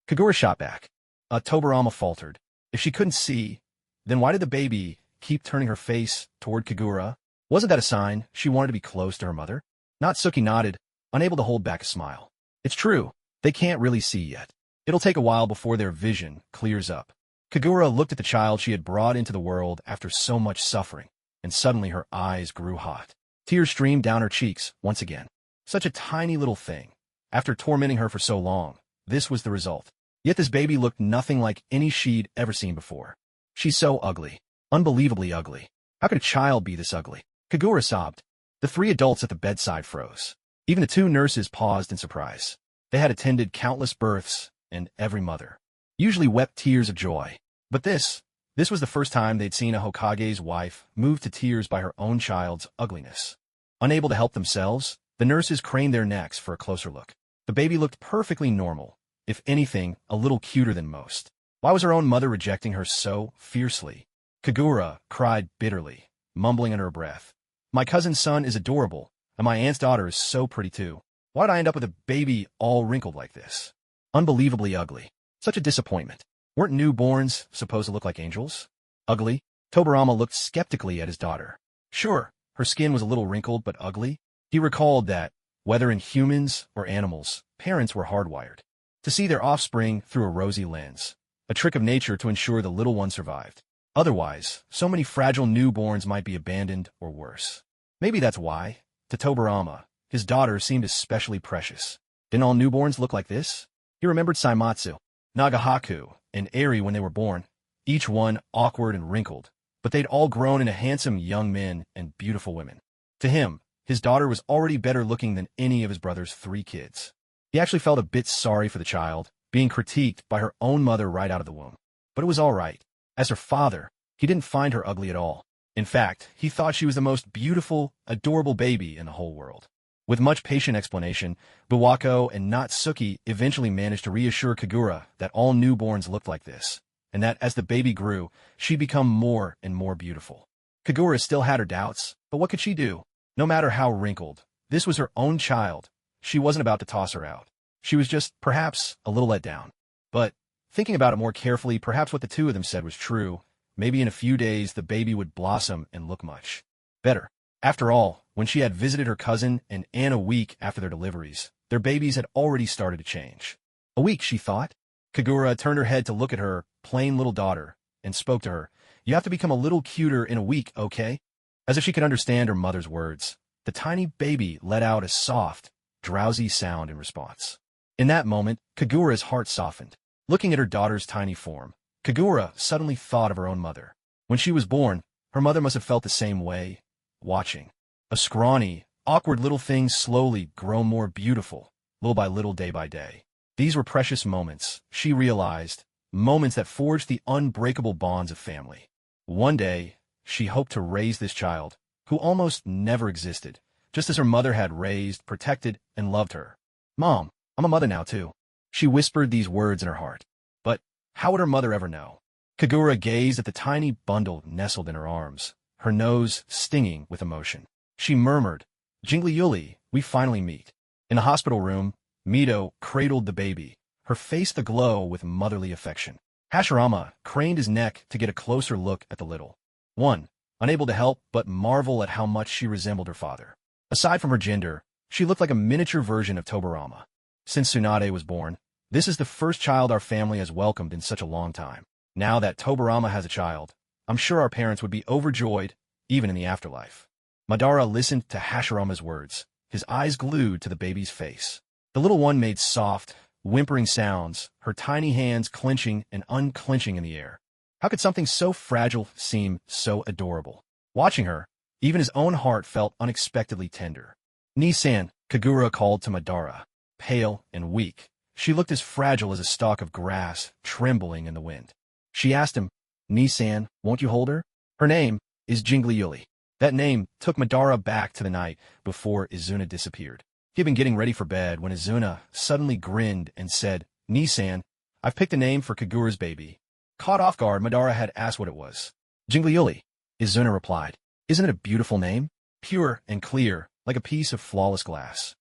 Kagura shot back. Tobarama faltered. If she couldn't see, then why did the baby keep turning her face toward Kagura? Wasn't that a sign she wanted to be close to her mother? Natsuki nodded, unable to hold back a smile. It's true. They can't really see yet. It'll take a while before their vision clears up. Kagura looked at the child she had brought into the world after so much suffering, and suddenly her eyes grew hot. Tears streamed down her cheeks once again. Such a tiny little thing. After tormenting her for so long, this was the result. Yet this baby looked nothing like any she'd ever seen before. She's so ugly. Unbelievably ugly. How could a child be this ugly? Kagura sobbed. The three adults at the bedside froze. Even the two nurses paused in surprise. They had attended countless births, and every mother usually wept tears of joy. But this was the first time they'd seen a Hokage's wife moved to tears by her own child's ugliness. Unable to help themselves, the nurses craned their necks for a closer look. The baby looked perfectly normal, if anything, a little cuter than most. Why was her own mother rejecting her so fiercely? Kagura cried bitterly, mumbling under her breath. My cousin's son is adorable, and my aunt's daughter is so pretty too. Why did I end up with a baby all wrinkled like this? Unbelievably ugly. Such a disappointment. Weren't newborns supposed to look like angels? Ugly? Tobarama looked skeptically at his daughter. Sure, her skin was a little wrinkled but ugly. He recalled that, whether in humans or animals, parents were hardwired to see their offspring through a rosy lens, a trick of nature to ensure the little one survived. Otherwise, so many fragile newborns might be abandoned or worse. Maybe that's why, to Tobarama, his daughter seemed especially precious. Didn't all newborns look like this? He remembered Saimatsu, Nagahaku, and Eri when they were born, each one awkward and wrinkled, but they'd all grown into handsome young men and beautiful women. To him, his daughter was already better looking than any of his brother's 3 kids. He actually felt a bit sorry for the child, being critiqued by her own mother right out of the womb. But it was all right. As her father, he didn't find her ugly at all. In fact, he thought she was the most beautiful, adorable baby in the whole world. With much patient explanation, Buwako and Natsuki eventually managed to reassure Kagura that all newborns looked like this, and that as the baby grew, she'd become more and more beautiful. Kagura still had her doubts, but what could she do? No matter how wrinkled, this was her own child. She wasn't about to toss her out. She was just, perhaps, a little let down. But, thinking about it more carefully, perhaps what the two of them said was true. Maybe in a few days the baby would blossom and look much better. After all, when she had visited her cousin and Anne a week after their deliveries, their babies had already started to change. A week, she thought. Kagura turned her head to look at her plain little daughter and spoke to her. You have to become a little cuter in a week, okay? As if she could understand her mother's words, the tiny baby let out a soft, drowsy sound in response. In that moment, Kagura's heart softened. Looking at her daughter's tiny form, Kagura suddenly thought of her own mother. When she was born, her mother must have felt the same way, watching a scrawny, awkward little thing slowly grow more beautiful, little by little, day by day. These were precious moments, she realized, moments that forged the unbreakable bonds of family. One day, she hoped to raise this child, who almost never existed, just as her mother had raised, protected, and loved her. Mom, I'm a mother now too. She whispered these words in her heart. But how would her mother ever know? Kagura gazed at the tiny bundle nestled in her arms, her nose stinging with emotion. She murmured, Jingly Yuli, we finally meet. In the hospital room, Mito cradled the baby, her face aglow with motherly affection. Hashirama craned his neck to get a closer look at the little one, unable to help but marvel at how much she resembled her father. Aside from her gender, she looked like a miniature version of Tobarama. Since Tsunade was born, this is the first child our family has welcomed in such a long time. Now that Tobarama has a child, I'm sure our parents would be overjoyed, even in the afterlife. Madara listened to Hashirama's words, his eyes glued to the baby's face. The little one made soft, whimpering sounds, her tiny hands clenching and unclenching in the air. How could something so fragile seem so adorable? Watching her, even his own heart felt unexpectedly tender. "Ni-san," Kagura called to Madara. Pale and weak, she looked as fragile as a stalk of grass trembling in the wind. She asked him, "Ni-san, won't you hold her?" Her name is Jingliuli. That name took Madara back to the night before Izuna disappeared. He had been getting ready for bed when Izuna suddenly grinned and said, "Ni-san, I've picked a name for Kagura's baby." Caught off guard, Madara had asked what it was. "Jingliuli," Izuna replied. "Isn't it a beautiful name? Pure and clear, like a piece of flawless glass."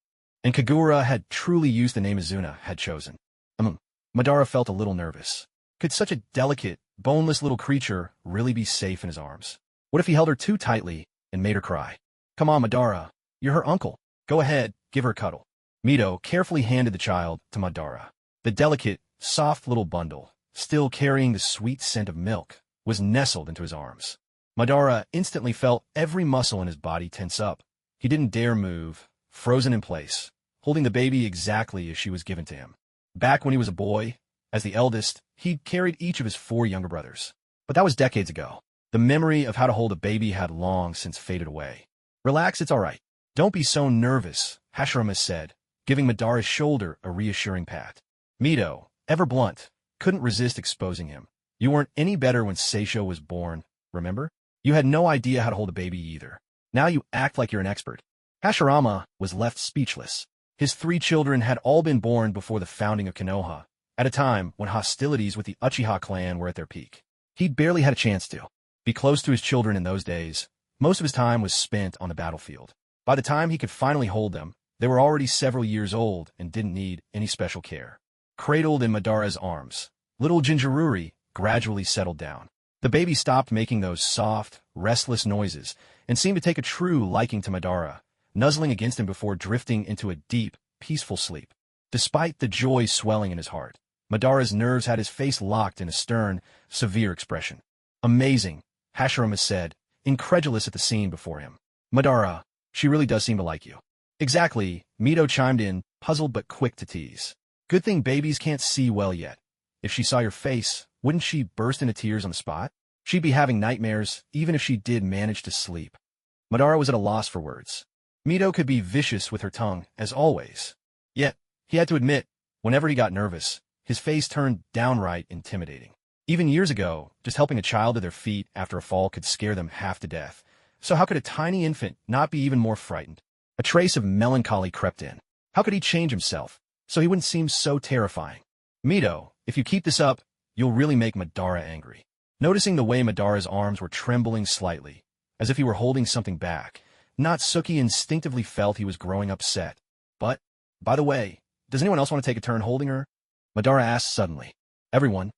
And Kagura had truly used the name Izuna had chosen. Madara felt a little nervous. Could such a delicate, boneless little creature really be safe in his arms? What if he held her too tightly and made her cry? "Come on, Madara. You're her uncle. Go ahead, give her a cuddle." Mito carefully handed the child to Madara. The delicate, soft little bundle, still carrying the sweet scent of milk, was nestled into his arms. Madara instantly felt every muscle in his body tense up. He didn't dare move, frozen in place, holding the baby exactly as she was given to him. Back when he was a boy, as the eldest, he'd carried each of his 4 younger brothers. But that was decades ago. The memory of how to hold a baby had long since faded away. "Relax, it's all right. Don't be so nervous," Hashirama said, giving Madara's shoulder a reassuring pat. Mito, ever blunt, couldn't resist exposing him. "You weren't any better when Seisho was born, remember? You had no idea how to hold a baby either. Now you act like you're an expert." Hashirama was left speechless. His 3 children had all been born before the founding of Konoha, at a time when hostilities with the Uchiha clan were at their peak. He'd barely had a chance to be close to his children in those days. Most of his time was spent on the battlefield. By the time he could finally hold them, they were already several years old and didn't need any special care. Cradled in Madara's arms, little Jinjururi gradually settled down. The baby stopped making those soft, restless noises and seemed to take a true liking to Madara, nuzzling against him before drifting into a deep, peaceful sleep. Despite the joy swelling in his heart, Madara's nerves had his face locked in a stern, severe expression. "Amazing," Hashirama said, incredulous at the scene before him. "Madara, she really does seem to like you." "Exactly," Mito chimed in, puzzled but quick to tease. "Good thing babies can't see well yet. If she saw your face, wouldn't she burst into tears on the spot? She'd be having nightmares, even if she did manage to sleep." Madara was at a loss for words. Mito could be vicious with her tongue, as always. Yet, he had to admit, whenever he got nervous, his face turned downright intimidating. Even years ago, just helping a child to their feet after a fall could scare them half to death. So how could a tiny infant not be even more frightened? A trace of melancholy crept in. How could he change himself, so he wouldn't seem so terrifying? "Mito, if you keep this up, you'll really make Madara angry." Noticing the way Madara's arms were trembling slightly, as if he were holding something back, Natsuki instinctively felt he was growing upset. "But, by the way, does anyone else want to take a turn holding her?" Madara asked suddenly. Everyone.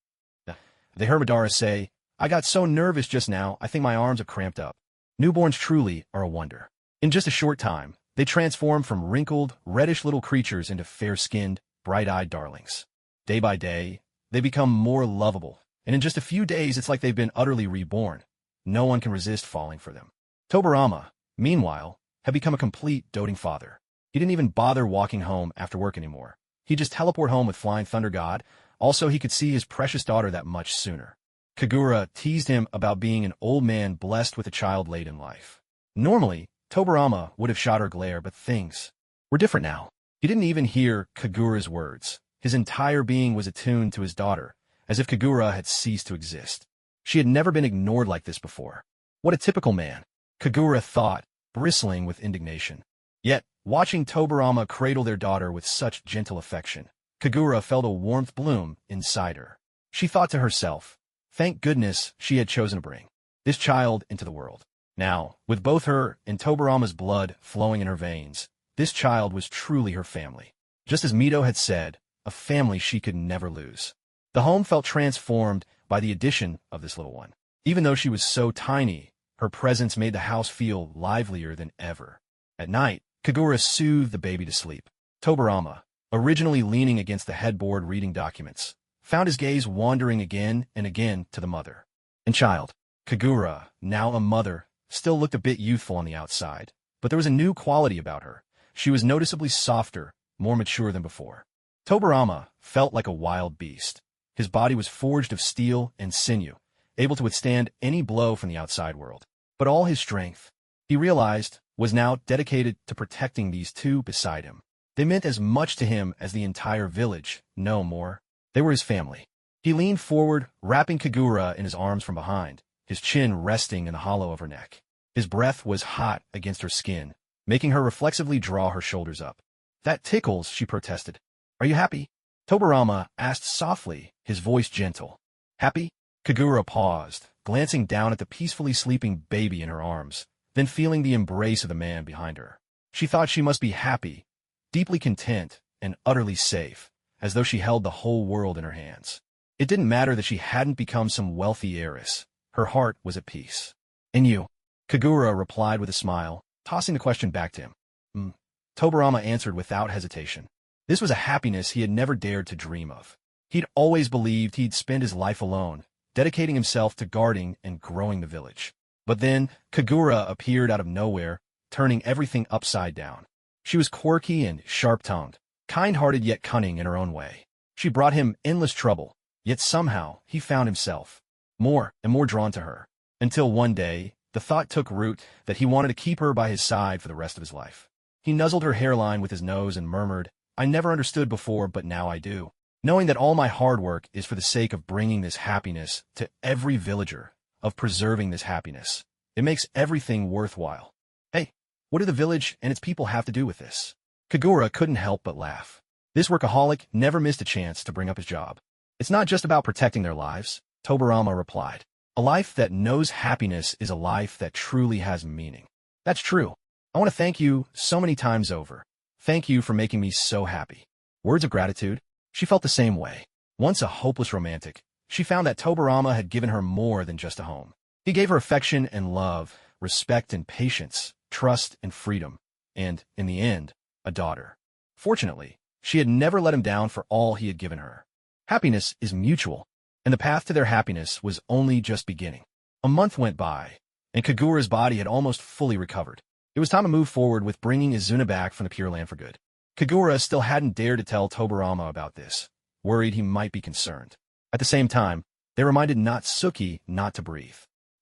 They heard Madara say, "I got so nervous just now, I think my arms have cramped up." Newborns truly are a wonder. In just a short time, they transform from wrinkled, reddish little creatures into fair-skinned, bright-eyed darlings. Day by day, they become more lovable, and in just a few days it's like they've been utterly reborn. No one can resist falling for them. Tobarama, meanwhile, had become a complete doting father. He didn't even bother walking home after work anymore. He'd just teleport home with Flying Thunder God. Also, he could see his precious daughter that much sooner. Kagura teased him about being an old man blessed with a child late in life. Normally, Tobarama would have shot her glare, but things were different now. He didn't even hear Kagura's words. His entire being was attuned to his daughter, as if Kagura had ceased to exist. She had never been ignored like this before. What a typical man, Kagura thought, bristling with indignation. Yet, watching Tobarama cradle their daughter with such gentle affection, Kagura felt a warmth bloom inside her. She thought to herself, thank goodness she had chosen to bring this child into the world. Now, with both her and Tobarama's blood flowing in her veins, this child was truly her family. Just as Mito had said, a family she could never lose. The home felt transformed by the addition of this little one. Even though she was so tiny, her presence made the house feel livelier than ever. At night, Kagura soothed the baby to sleep. Tobarama, originally leaning against the headboard reading documents, found his gaze wandering again and again to the mother and child. Kagura, now a mother, still looked a bit youthful on the outside, but there was a new quality about her. She was noticeably softer, more mature than before. Tobarama felt like a wild beast. His body was forged of steel and sinew, able to withstand any blow from the outside world. But all his strength, he realized, was now dedicated to protecting these two beside him. They meant as much to him as the entire village, no more. They were his family. He leaned forward, wrapping Kagura in his arms from behind, his chin resting in the hollow of her neck. His breath was hot against her skin, making her reflexively draw her shoulders up. "That tickles," she protested. "Are you happy?" Tobarama asked softly, his voice gentle. "Happy?" Kagura paused, glancing down at the peacefully sleeping baby in her arms, then feeling the embrace of the man behind her. She thought she must be happy, deeply content, and utterly safe, as though she held the whole world in her hands. It didn't matter that she hadn't become some wealthy heiress. Her heart was at peace. "And you?" Kagura replied with a smile, tossing the question back to him. Tobarama answered without hesitation. This was a happiness he had never dared to dream of. He'd always believed he'd spend his life alone, dedicating himself to guarding and growing the village. But then, Kagura appeared out of nowhere, turning everything upside down. She was quirky and sharp-tongued, kind-hearted yet cunning in her own way. She brought him endless trouble, yet somehow he found himself more and more drawn to her, until one day, the thought took root that he wanted to keep her by his side for the rest of his life. He nuzzled her hairline with his nose and murmured, "I never understood before, but now I do. Knowing that all my hard work is for the sake of bringing this happiness to every villager, of preserving this happiness. It makes everything worthwhile. Hey, what do the village and its people have to do with this?" Kagura couldn't help but laugh. This workaholic never missed a chance to bring up his job. "It's not just about protecting their lives," Tobarama replied. "A life that knows happiness is a life that truly has meaning." "That's true. I want to thank you so many times over. Thank you for making me so happy." Words of gratitude? She felt the same way. Once a hopeless romantic, she found that Tobarama had given her more than just a home. He gave her affection and love, respect and patience, trust and freedom, and, in the end, a daughter. Fortunately, she had never let him down for all he had given her. Happiness is mutual, and the path to their happiness was only just beginning. A month went by, and Kagura's body had almost fully recovered. It was time to move forward with bringing Izuna back from the Pure Land for good. Kagura still hadn't dared to tell Tobarama about this, worried he might be concerned. At the same time, they reminded Natsuki not to breathe.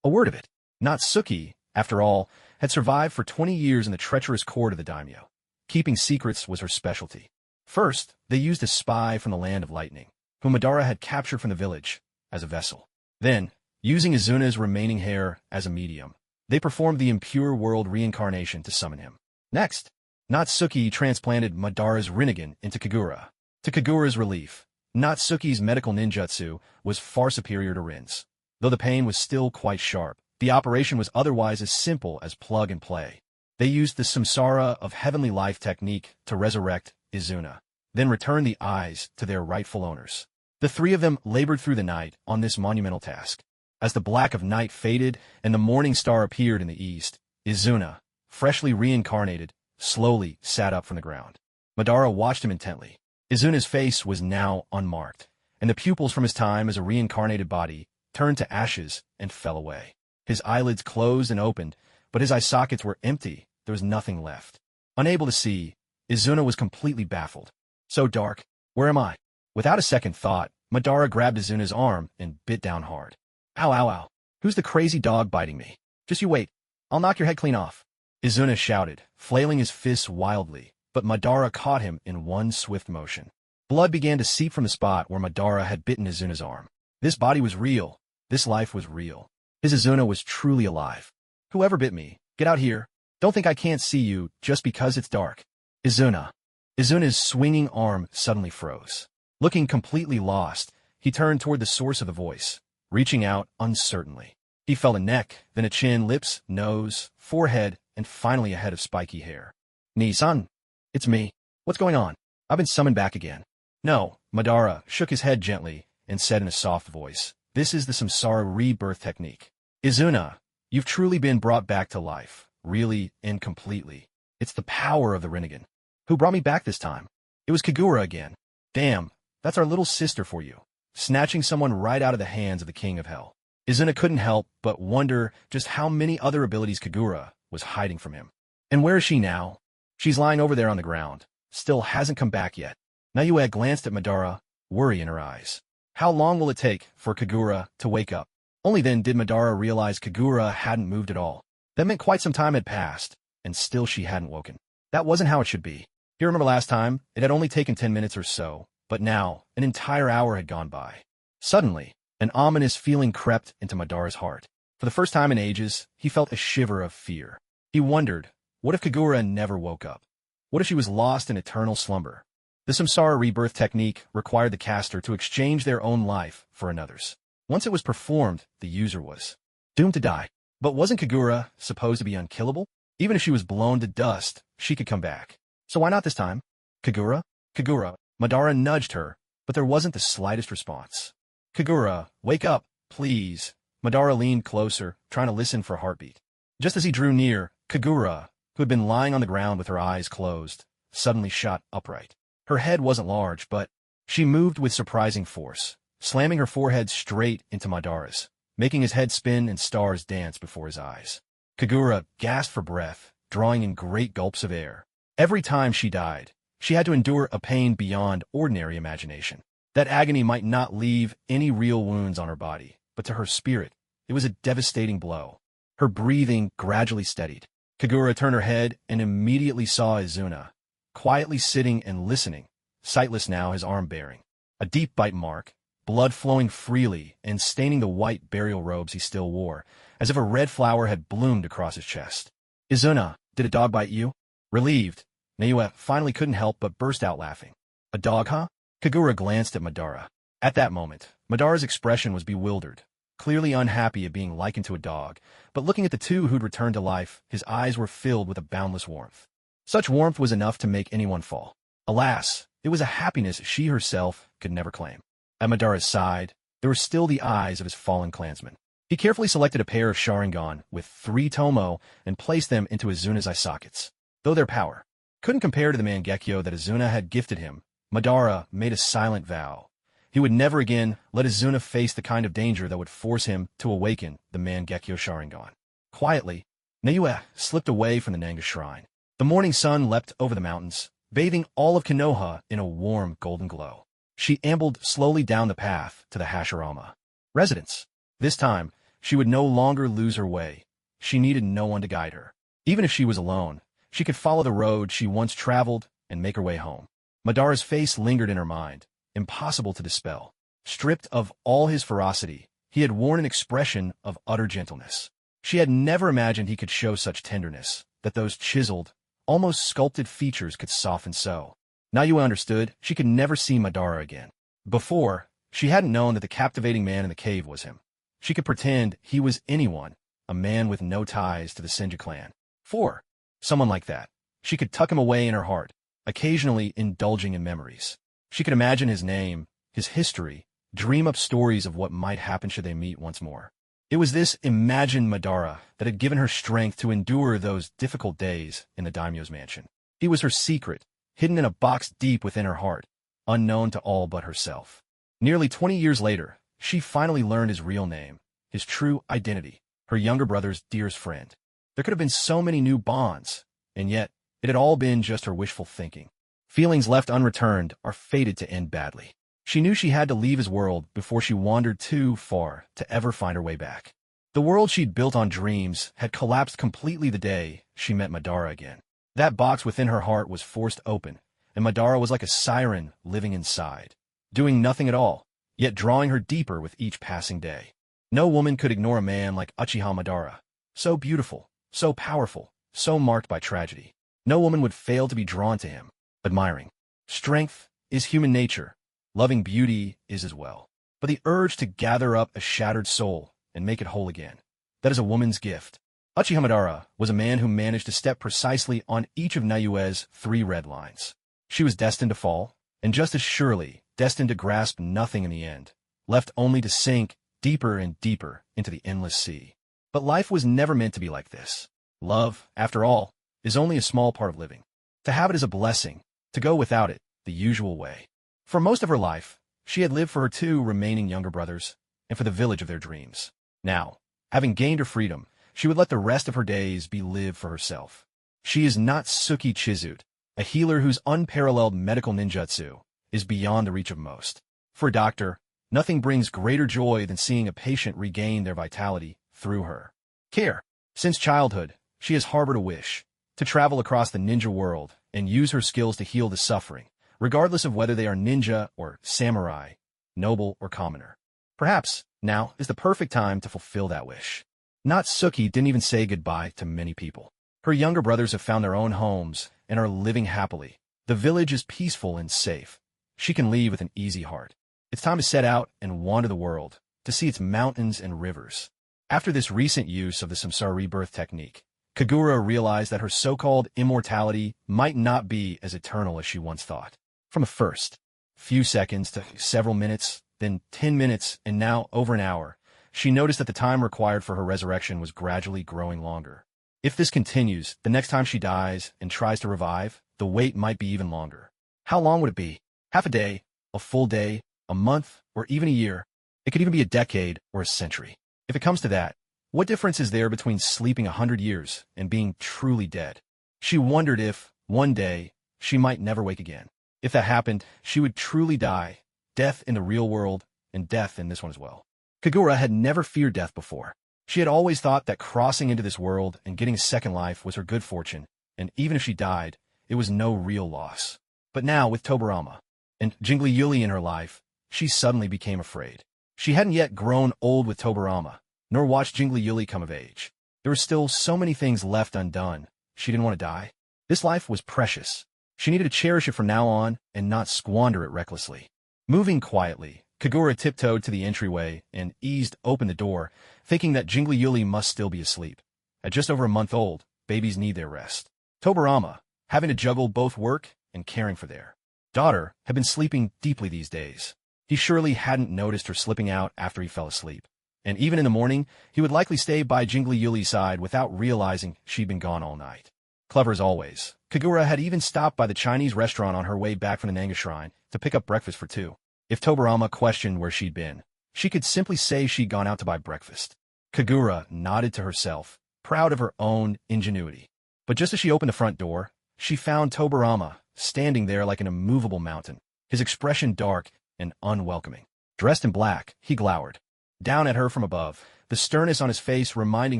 A word of it. Natsuki, after all, had survived for 20 years in the treacherous court of the daimyo. Keeping secrets was her specialty. First, they used a spy from the Land of Lightning, whom Madara had captured from the village, as a vessel. Then, using Izuna's remaining hair as a medium, they performed the impure world reincarnation to summon him. Next, Natsuki transplanted Madara's Rinnegan into Kagura. To Kagura's relief, Natsuki's medical ninjutsu was far superior to Rin's. Though the pain was still quite sharp, the operation was otherwise as simple as plug and play. They used the samsara of heavenly life technique to resurrect Izuna, then return the eyes to their rightful owners. The three of them labored through the night on this monumental task. As the black of night faded and the morning star appeared in the east, Izuna, freshly reincarnated, slowly sat up from the ground. Madara watched him intently. Izuna's face was now unmarked, and the pupils from his time as a reincarnated body turned to ashes and fell away. His eyelids closed and opened, but his eye sockets were empty. There was nothing left. Unable to see, Izuna was completely baffled. "So dark. Where am I?" Without a second thought, Madara grabbed Izuna's arm and bit down hard. "Ow, ow, ow. Who's the crazy dog biting me? Just you wait. I'll knock your head clean off." Izuna shouted, flailing his fists wildly, but Madara caught him in one swift motion. Blood began to seep from the spot where Madara had bitten Izuna's arm. This body was real. This life was real. His Izuna was truly alive. "Whoever bit me, get out here. Don't think I can't see you just because it's dark." "Izuna." Izuna's swinging arm suddenly froze. Looking completely lost, he turned toward the source of the voice, reaching out uncertainly. He felt a neck, then a chin, lips, nose, forehead, and finally a head of spiky hair. "Ni-san, it's me. What's going on? I've been summoned back again." "No," Madara shook his head gently and said in a soft voice, "This is the samsara rebirth technique. Izuna, you've truly been brought back to life, really and completely. It's the power of the Rinnegan. Who brought me back this time?" "It was Kagura again. Damn, that's our little sister for you. Snatching someone right out of the hands of the King of Hell." Izuna couldn't help but wonder just how many other abilities Kagura was hiding from him. "And where is she now?" "She's lying over there on the ground. still hasn't come back yet. Naoya glanced at Madara, worry in her eyes. How long will it take for Kagura to wake up? Only then did Madara realize Kagura hadn't moved at all. That meant quite some time had passed, and still she hadn't woken. That wasn't how it should be. You remember last time, it had only taken 10 minutes or so, but now, an entire hour had gone by. Suddenly, an ominous feeling crept into Madara's heart. For the first time in ages, he felt a shiver of fear. He wondered, what if Kagura never woke up? What if she was lost in eternal slumber? The samsara rebirth technique required the caster to exchange their own life for another's. Once it was performed, the user was doomed to die. But wasn't Kagura supposed to be unkillable? Even if she was blown to dust, she could come back. So why not this time? Kagura? Kagura. Madara nudged her, but there wasn't the slightest response. Kagura, wake up, please. Madara leaned closer, trying to listen for a heartbeat. Just as he drew near, Kagura, who had been lying on the ground with her eyes closed, suddenly shot upright. Her head wasn't large, but she moved with surprising force, slamming her forehead straight into Madara's, making his head spin and stars dance before his eyes. Kagura gasped for breath, drawing in great gulps of air. Every time she died, she had to endure a pain beyond ordinary imagination. That agony might not leave any real wounds on her body, but to her spirit, it was a devastating blow. Her breathing gradually steadied. Kagura turned her head and immediately saw Izuna, quietly sitting and listening, sightless now, his arm bearing a deep bite mark, blood flowing freely and staining the white burial robes he still wore, as if a red flower had bloomed across his chest. Izuna, did a dog bite you? Relieved, Naoya finally couldn't help but burst out laughing. A dog, huh? Kagura glanced at Madara. At that moment, Madara's expression was bewildered, clearly unhappy at being likened to a dog, but looking at the two who'd returned to life, his eyes were filled with a boundless warmth. Such warmth was enough to make anyone fall. Alas, it was a happiness she herself could never claim. At Madara's side, there were still the eyes of his fallen clansmen. He carefully selected a pair of Sharingan with 3 tomo and placed them into Izuna's eye sockets. Though their power couldn't compare to the Mangekyo that Izuna had gifted him, Madara made a silent vow. He would never again let Izuna face the kind of danger that would force him to awaken the Mangekyo Sharingan. Quietly, Naoya slipped away from the Nanga shrine. The morning sun leapt over the mountains, bathing all of Konoha in a warm golden glow. She ambled slowly down the path to the Hashirama residence. This time, she would no longer lose her way. She needed no one to guide her. Even if she was alone, she could follow the road she once traveled and make her way home. Madara's face lingered in her mind, impossible to dispel. Stripped of all his ferocity, he had worn an expression of utter gentleness. She had never imagined he could show such tenderness, that those chiseled, almost sculpted features could soften so. Naoya understood she could never see Madara again. Before, she hadn't known that the captivating man in the cave was him. She could pretend he was anyone, a man with no ties to the Senju clan. For someone like that, she could tuck him away in her heart, occasionally indulging in memories. She could imagine his name, his history, dream up stories of what might happen should they meet once more. It was this imagined Madara that had given her strength to endure those difficult days in the daimyo's mansion. He was her secret, hidden in a box deep within her heart, unknown to all but herself. Nearly 20 years later, she finally learned his real name, his true identity, her younger brother's dearest friend. There could have been so many new bonds, and yet it had all been just her wishful thinking. Feelings left unreturned are fated to end badly. She knew she had to leave his world before she wandered too far to ever find her way back. The world she'd built on dreams had collapsed completely the day she met Madara again. That box within her heart was forced open, and Madara was like a siren living inside, doing nothing at all, yet drawing her deeper with each passing day. No woman could ignore a man like Uchiha Madara, so beautiful, so powerful, so marked by tragedy. No woman would fail to be drawn to him, admiring. Strength is human nature. Loving beauty is as well. But the urge to gather up a shattered soul and make it whole again, that is a woman's gift. Uchiha Madara was a man who managed to step precisely on each of Naoya's 3 red lines. She was destined to fall, and just as surely destined to grasp nothing in the end, left only to sink deeper and deeper into the endless sea. But life was never meant to be like this. Love, after all, is only a small part of living. To have it is a blessing, to go without it, the usual way. For most of her life, she had lived for her 2 remaining younger brothers, and for the village of their dreams. Now, having gained her freedom, she would let the rest of her days be lived for herself. She is not Suki Chizute, a healer whose unparalleled medical ninjutsu is beyond the reach of most. For a doctor, nothing brings greater joy than seeing a patient regain their vitality through her care. Since childhood, she has harbored a wish to travel across the ninja world and use her skills to heal the suffering, regardless of whether they are ninja or samurai, noble or commoner. Perhaps now is the perfect time to fulfill that wish. Natsuki didn't even say goodbye to many people. Her younger brothers have found their own homes and are living happily. The village is peaceful and safe. She can leave with an easy heart. It's time to set out and wander the world, to see its mountains and rivers. After this recent use of the samsara rebirth technique, Kagura realized that her so-called immortality might not be as eternal as she once thought. From the first few seconds to several minutes, then 10 minutes, and now over an hour, she noticed that the time required for her resurrection was gradually growing longer. If this continues, the next time she dies and tries to revive, the wait might be even longer. How long would it be? Half a day, a full day, a month, or even a year? It could even be a decade or a century. If it comes to that, what difference is there between sleeping 100 years and being truly dead? She wondered if, one day, she might never wake again. If that happened, she would truly die, death in the real world, and death in this one as well. Kagura had never feared death before. She had always thought that crossing into this world and getting a second life was her good fortune, and even if she died, it was no real loss. But now, with Tobarama and Jingli Yuli in her life, she suddenly became afraid. She hadn't yet grown old with Tobarama, nor watched Jingli Yuli come of age. There were still so many things left undone. She didn't want to die. This life was precious. She needed to cherish it from now on and not squander it recklessly. Moving quietly, Kagura tiptoed to the entryway and eased open the door, thinking that Jingli Yuli must still be asleep. At just over a month old, babies need their rest. Tobarama, having to juggle both work and caring for their daughter, had been sleeping deeply these days. He surely hadn't noticed her slipping out after he fell asleep. And even in the morning, he would likely stay by Jingli Yuli's side without realizing she'd been gone all night. Clever as always, Kagura had even stopped by the Chinese restaurant on her way back from the Nanga shrine to pick up breakfast for two. If Tobarama questioned where she'd been, she could simply say she'd gone out to buy breakfast. Kagura nodded to herself, proud of her own ingenuity. But just as she opened the front door, she found Tobarama standing there like an immovable mountain, his expression dark and unwelcoming. Dressed in black, he glowered down at her from above, the sternness on his face reminding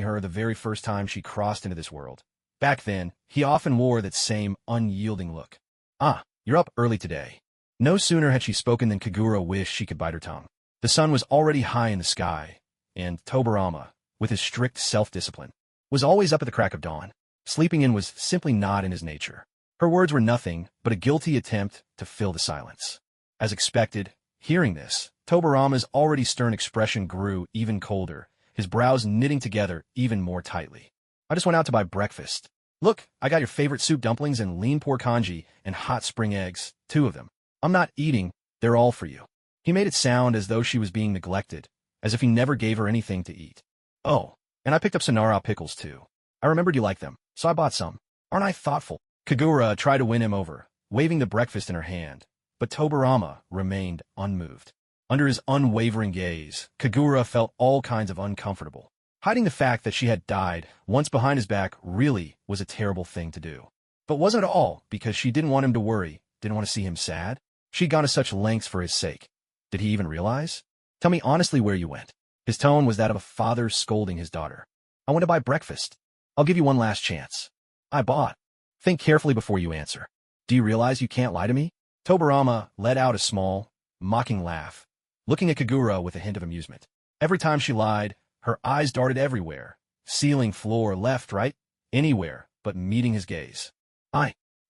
her of the very first time she crossed into this world. Back then, he often wore that same unyielding look. "Ah, you're up early today." No sooner had she spoken than Kagura wished she could bite her tongue. The sun was already high in the sky, and Tobarama, with his strict self-discipline, was always up at the crack of dawn. Sleeping in was simply not in his nature. Her words were nothing but a guilty attempt to fill the silence. As expected, hearing this, Tobarama's already stern expression grew even colder, his brows knitting together even more tightly. "I just went out to buy breakfast. Look, I got your favorite soup dumplings and lean pork congee and hot spring eggs, 2 of them. I'm not eating, they're all for you." He made it sound as though she was being neglected, as if he never gave her anything to eat. "Oh, and I picked up Sonara pickles too. I remembered you liked them, so I bought some. Aren't I thoughtful?" Kagura tried to win him over, waving the breakfast in her hand, but Tobarama remained unmoved. Under his unwavering gaze, Kagura felt all kinds of uncomfortable. Hiding the fact that she had died once behind his back really was a terrible thing to do. But wasn't it all because she didn't want him to worry, didn't want to see him sad? She'd gone to such lengths for his sake. Did he even realize? "Tell me honestly where you went." His tone was that of a father scolding his daughter. "I went to buy breakfast. I'll give you one last chance." "I bought." "Think carefully before you answer. Do you realize you can't lie to me?" Tobarama let out a small, mocking laugh, looking at Kagura with a hint of amusement. Every time she lied, her eyes darted everywhere, ceiling, floor, left, right, anywhere but meeting his gaze.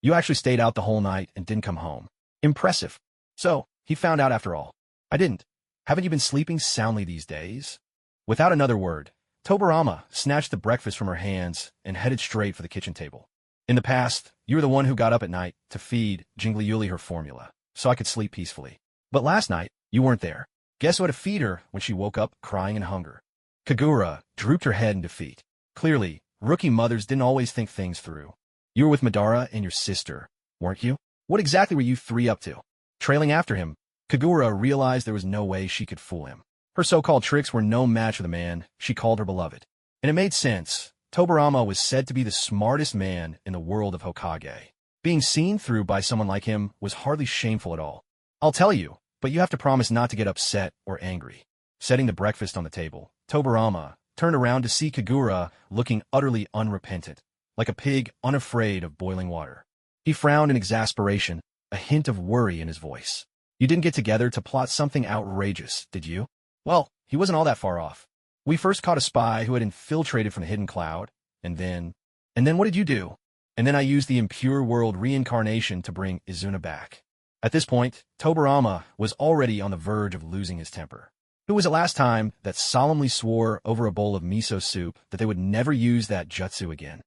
You actually stayed out the whole night and didn't come home. Impressive." So, he found out after all. "I didn't. Haven't you been sleeping soundly these days?" Without another word, Tobarama snatched the breakfast from her hands and headed straight for the kitchen table. "In the past, you were the one who got up at night to feed Jingli Yuli her formula, so I could sleep peacefully. But last night, you weren't there. Guess who had to feed her when she woke up crying in hunger?" Kagura drooped her head in defeat. Clearly, rookie mothers didn't always think things through. "You were with Madara and your sister, weren't you? What exactly were you 3 up to?" Trailing after him, Kagura realized there was no way she could fool him. Her so-called tricks were no match for the man she called her beloved. And it made sense. Tobarama was said to be the smartest man in the world of Hokage. Being seen through by someone like him was hardly shameful at all. I'll tell you, but you have to promise not to get upset or angry. Setting the breakfast on the table, Tobarama turned around to see Kagura looking utterly unrepentant, like a pig unafraid of boiling water. He frowned in exasperation, a hint of worry in his voice. You didn't get together to plot something outrageous, did you? Well, he wasn't all that far off. We first caught a spy who had infiltrated from the hidden cloud, and then what did you do? And then I used the impure world reincarnation to bring Izuna back. At this point, Tobarama was already on the verge of losing his temper. Who was the last time that solemnly swore over a bowl of miso soup that they would never use that jutsu again?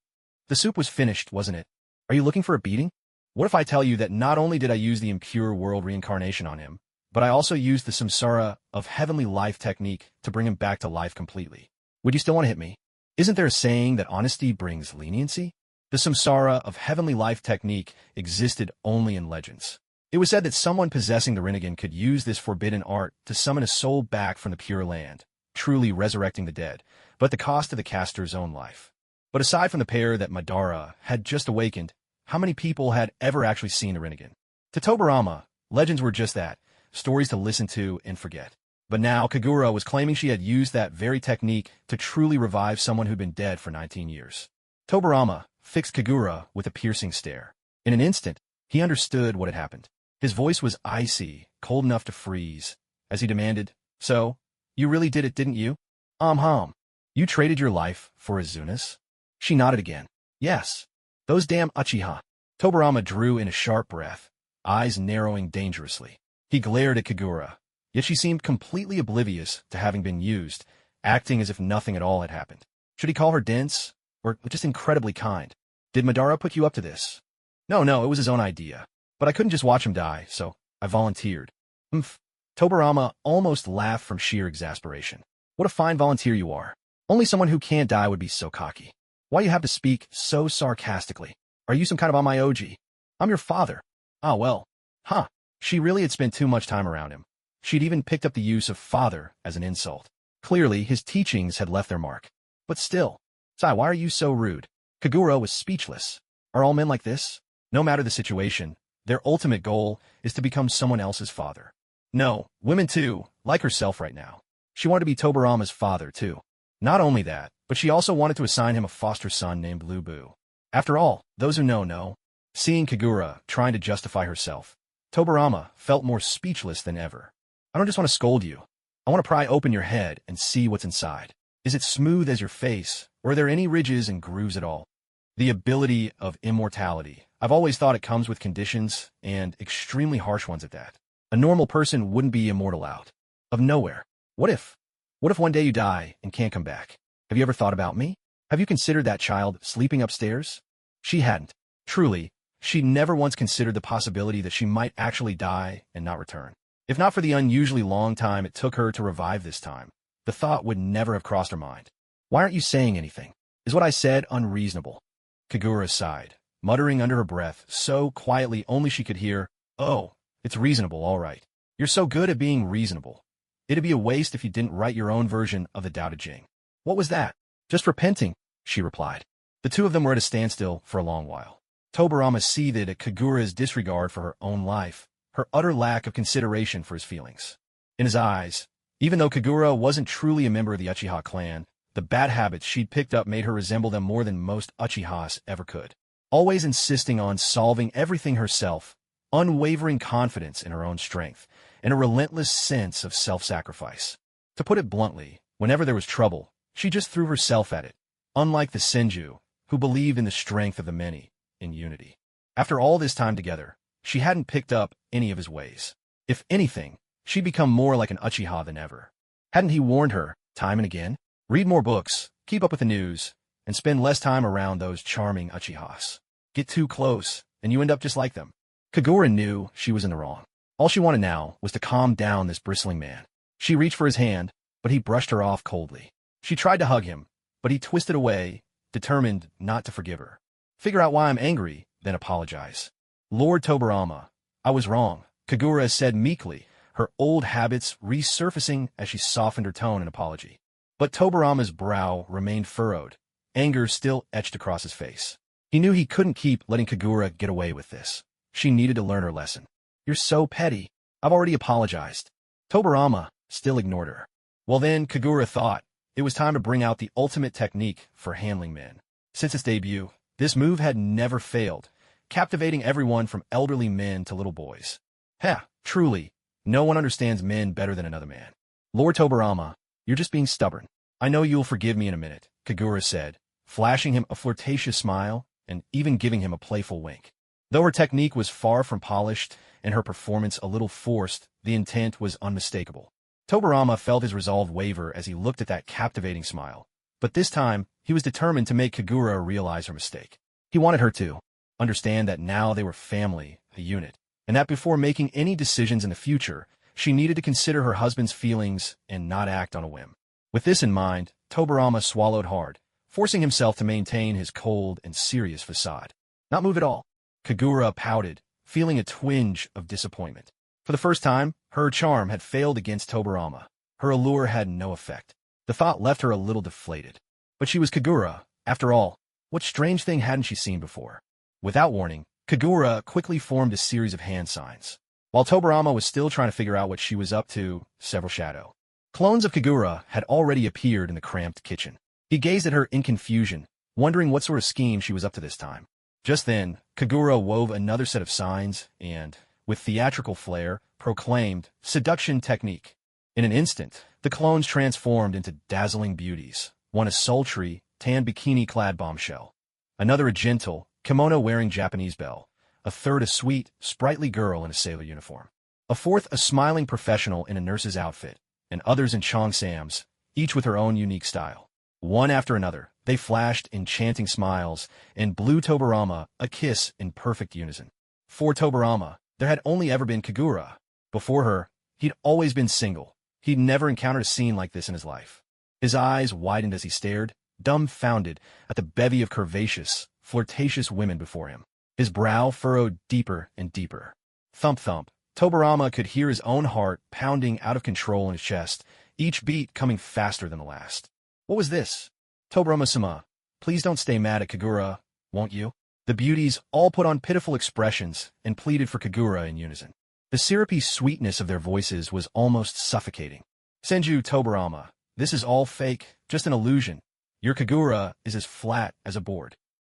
The soup was finished, wasn't it? Are you looking for a beating? What if I tell you that not only did I use the impure world reincarnation on him, but I also used the samsara of heavenly life technique to bring him back to life completely? Would you still want to hit me? Isn't there a saying that honesty brings leniency? The samsara of heavenly life technique existed only in legends. It was said that someone possessing the Rinnegan could use this forbidden art to summon a soul back from the Pure Land, truly resurrecting the dead, but at the cost of the caster's own life. But aside from the pair that Madara had just awakened, how many people had ever actually seen the Rinnegan? To Tobarama, legends were just that, stories to listen to and forget. But now Kagura was claiming she had used that very technique to truly revive someone who'd been dead for 19 years. Tobarama fixed Kagura with a piercing stare. In an instant, he understood what had happened. His voice was icy, cold enough to freeze, as he demanded, "So, you really did it, didn't you? You traded your life for Izuna's?" She nodded again. "Yes. Those damn Uchiha." Tobarama drew in a sharp breath, eyes narrowing dangerously. He glared at Kagura, yet she seemed completely oblivious to having been used, acting as if nothing at all had happened. Should he call her dense, or just incredibly kind? Did Madara put you up to this? No, it was his own idea. But I couldn't just watch him die, so I volunteered. Tobarama almost laughed from sheer exasperation. What a fine volunteer you are. Only someone who can't die would be so cocky. Why do you have to speak so sarcastically? Are you some kind of on my OG? I'm your father. Ah, well. She really had spent too much time around him. She'd even picked up the use of father as an insult. Clearly, his teachings had left their mark. But still. Sai, why are you so rude? Kagura was speechless. Are all men like this? No matter the situation, their ultimate goal is to become someone else's father. No, women too, like herself right now. She wanted to be Tobarama's father too. Not only that, but she also wanted to assign him a foster son named Lubu. After all, those who know. Seeing Kagura trying to justify herself, Tobarama felt more speechless than ever. I don't just want to scold you. I want to pry open your head and see what's inside. Is it smooth as your face, or are there any ridges and grooves at all? The ability of immortality. I've always thought it comes with conditions, and extremely harsh ones at that. A normal person wouldn't be immortal out of nowhere. What if one day you die and can't come back? Have you ever thought about me? Have you considered that child sleeping upstairs? She hadn't. Truly, she'd never once considered the possibility that she might actually die and not return. If not for the unusually long time it took her to revive this time, the thought would never have crossed her mind. Why aren't you saying anything? Is what I said unreasonable? Kagura sighed, muttering under her breath, so quietly only she could hear, "Oh, it's reasonable, all right. You're so good at being reasonable. It'd be a waste if you didn't write your own version of the Tao Te Ching." "What was that?" "Just repenting," she replied. The two of them were at a standstill for a long while. Tobarama seethed at Kagura's disregard for her own life, her utter lack of consideration for his feelings. In his eyes, even though Kagura wasn't truly a member of the Uchiha clan, the bad habits she'd picked up made her resemble them more than most Uchihas ever could. Always insisting on solving everything herself, unwavering confidence in her own strength, and a relentless sense of self-sacrifice. To put it bluntly, whenever there was trouble, she just threw herself at it, unlike the Senju, who believed in the strength of the many, in unity. After all this time together, she hadn't picked up any of his ways. If anything, she'd become more like an Uchiha than ever. Hadn't he warned her, time and again? Read more books, keep up with the news, and spend less time around those charming Uchihas. Get too close, and you end up just like them. Kagura knew she was in the wrong. All she wanted now was to calm down this bristling man. She reached for his hand, but he brushed her off coldly. She tried to hug him, but he twisted away, determined not to forgive her. "Figure out why I'm angry, then apologize." "Lord Tobarama, I was wrong," Kagura said meekly, her old habits resurfacing as she softened her tone in apology. But Tobarama's brow remained furrowed, anger still etched across his face. He knew he couldn't keep letting Kagura get away with this. She needed to learn her lesson. You're so petty. I've already apologized. Tobirama still ignored her. Well then, Kagura thought it was time to bring out the ultimate technique for handling men. Since its debut, this move had never failed, captivating everyone from elderly men to little boys. Truly, no one understands men better than another man. Lord Tobirama, you're just being stubborn. I know you'll forgive me in a minute, Kagura said, flashing him a flirtatious smile and even giving him a playful wink. Though her technique was far from polished and her performance a little forced, the intent was unmistakable. Tobirama felt his resolve waver as he looked at that captivating smile. But this time, he was determined to make Kagura realize her mistake. He wanted her to understand that now they were family, a unit, and that before making any decisions in the future, she needed to consider her husband's feelings and not act on a whim. With this in mind, Tobirama swallowed hard, forcing himself to maintain his cold and serious facade. Not move at all. Kagura pouted, feeling a twinge of disappointment. For the first time, her charm had failed against Tobirama. Her allure had no effect. The thought left her a little deflated. But she was Kagura, after all. What strange thing hadn't she seen before? Without warning, Kagura quickly formed a series of hand signs. While Tobirama was still trying to figure out what she was up to, several shadow clones of Kagura had already appeared in the cramped kitchen. He gazed at her in confusion, wondering what sort of scheme she was up to this time. Just then, Kagura wove another set of signs and, with theatrical flair, proclaimed, "Seduction technique." In an instant, the clones transformed into dazzling beauties, one a sultry, tan bikini-clad bombshell, another a gentle, kimono-wearing Japanese belle, a third a sweet, sprightly girl in a sailor uniform, a fourth a smiling professional in a nurse's outfit, and others in cheongsams, each with her own unique style. One after another, they flashed enchanting smiles and blew Tobirama a kiss in perfect unison. For Tobirama, there had only ever been Kagura. Before her, he'd always been single. He'd never encountered a scene like this in his life. His eyes widened as he stared, dumbfounded at the bevy of curvaceous, flirtatious women before him. His brow furrowed deeper and deeper. Thump thump, Tobirama could hear his own heart pounding out of control in his chest, each beat coming faster than the last. What was this? Tobirama-sama, please don't stay mad at Kagura, won't you? The beauties all put on pitiful expressions and pleaded for Kagura in unison. The syrupy sweetness of their voices was almost suffocating. Senju Tobirama, this is all fake, just an illusion. Your Kagura is as flat as a board.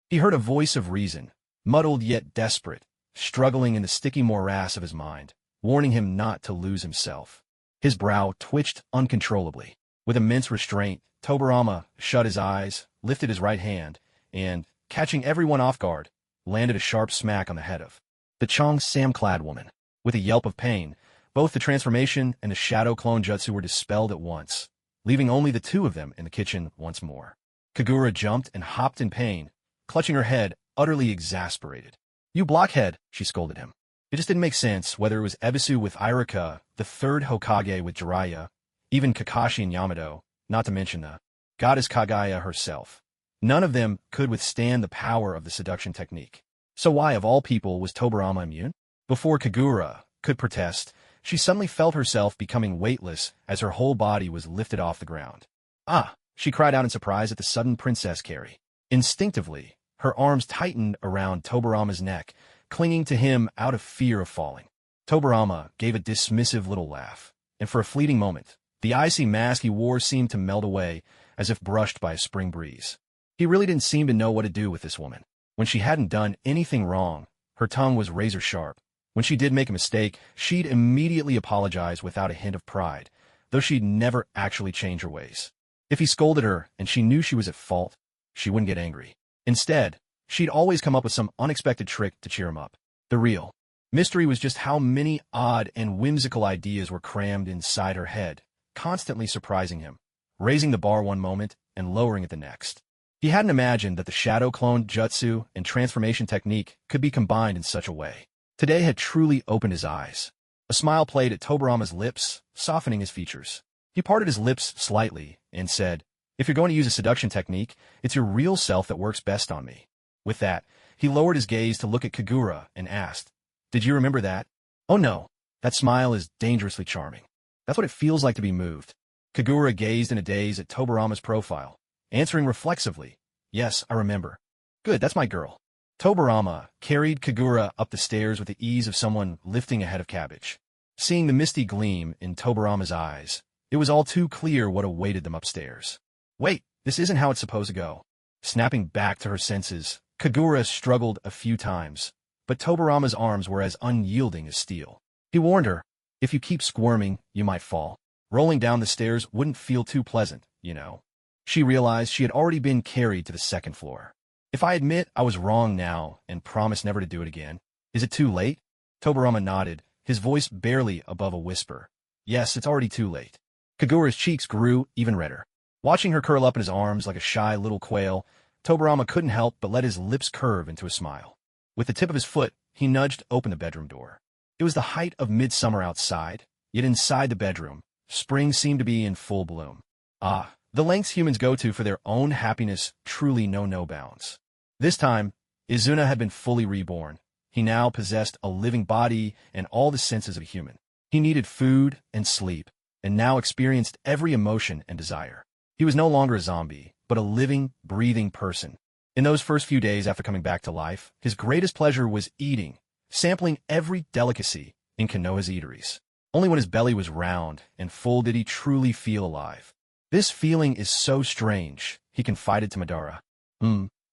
He heard a voice of reason, muddled yet desperate, struggling in the sticky morass of his mind, warning him not to lose himself. His brow twitched uncontrollably. With immense restraint, Tobirama shut his eyes, lifted his right hand, and, catching everyone off guard, landed a sharp smack on the head of the cheongsam-clad woman. With a yelp of pain, both the transformation and the shadow clone jutsu were dispelled at once, leaving only the two of them in the kitchen once more. Kagura jumped and hopped in pain, clutching her head, utterly exasperated. You blockhead, she scolded him. It just didn't make sense whether it was Ebisu with Iruka, the third Hokage with Jiraiya, even Kakashi and Yamato, not to mention the goddess Kagaya herself. None of them could withstand the power of the seduction technique. So why, of all people, was Tobirama immune? Before Kagura could protest, she suddenly felt herself becoming weightless as her whole body was lifted off the ground. Ah! She cried out in surprise at the sudden princess carry. Instinctively, her arms tightened around Tobirama's neck, clinging to him out of fear of falling. Tobirama gave a dismissive little laugh, and for a fleeting moment, the icy mask he wore seemed to melt away, as if brushed by a spring breeze. He really didn't seem to know what to do with this woman. When she hadn't done anything wrong, her tongue was razor sharp. When she did make a mistake, she'd immediately apologize without a hint of pride, though she'd never actually change her ways. If he scolded her and she knew she was at fault, she wouldn't get angry. Instead, she'd always come up with some unexpected trick to cheer him up. The real mystery was just how many odd and whimsical ideas were crammed inside her head, constantly surprising him, raising the bar one moment and lowering it the next. He hadn't imagined that the shadow clone jutsu and transformation technique could be combined in such a way. Today had truly opened his eyes. A smile played at Tobirama's lips, softening his features. He parted his lips slightly and said, "If you're going to use a seduction technique, it's your real self that works best on me." With that, he lowered his gaze to look at Kagura and asked, "Did you remember that?" "Oh no, that smile is dangerously charming. That's what it feels like to be moved." Kagura gazed in a daze at Tobirama's profile, answering reflexively, "Yes, I remember." "Good, that's my girl." Tobarama carried Kagura up the stairs with the ease of someone lifting a head of cabbage. Seeing the misty gleam in Tobarama's eyes, it was all too clear what awaited them upstairs. Wait, this isn't how it's supposed to go. Snapping back to her senses, Kagura struggled a few times, but Tobarama's arms were as unyielding as steel. He warned her, if you keep squirming, you might fall. Rolling down the stairs wouldn't feel too pleasant, you know. She realized she had already been carried to the second floor. If I admit I was wrong now and promise never to do it again, is it too late? Tobarama nodded, his voice barely above a whisper. Yes, it's already too late. Kagura's cheeks grew even redder. Watching her curl up in his arms like a shy little quail, Tobarama couldn't help but let his lips curve into a smile. With the tip of his foot, he nudged open the bedroom door. It was the height of midsummer outside, yet inside the bedroom, spring seemed to be in full bloom. Ah, the lengths humans go to for their own happiness truly know no bounds. This time, Izuna had been fully reborn. He now possessed a living body and all the senses of a human. He needed food and sleep, and now experienced every emotion and desire. He was no longer a zombie, but a living, breathing person. In those first few days after coming back to life, his greatest pleasure was eating, sampling every delicacy in Konoha's eateries. Only when his belly was round and full did he truly feel alive. This feeling is so strange, he confided to Madara.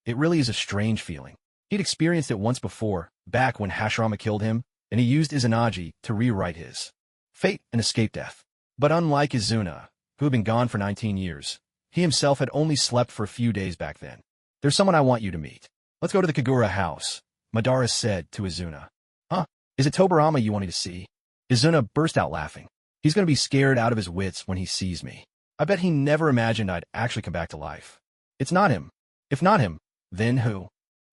It really is a strange feeling. He'd experienced it once before, back when Hashirama killed him, and he used Izanagi to rewrite his fate and escape death. But unlike Izuna, who had been gone for 19 years, he himself had only slept for a few days back then. There's someone I want you to meet. Let's go to the Kagura house, Madara said to Izuna. Huh? Is it Tobarama you want me to see? Izuna burst out laughing. He's going to be scared out of his wits when he sees me. I bet he never imagined I'd actually come back to life. It's not him. If not him, then who?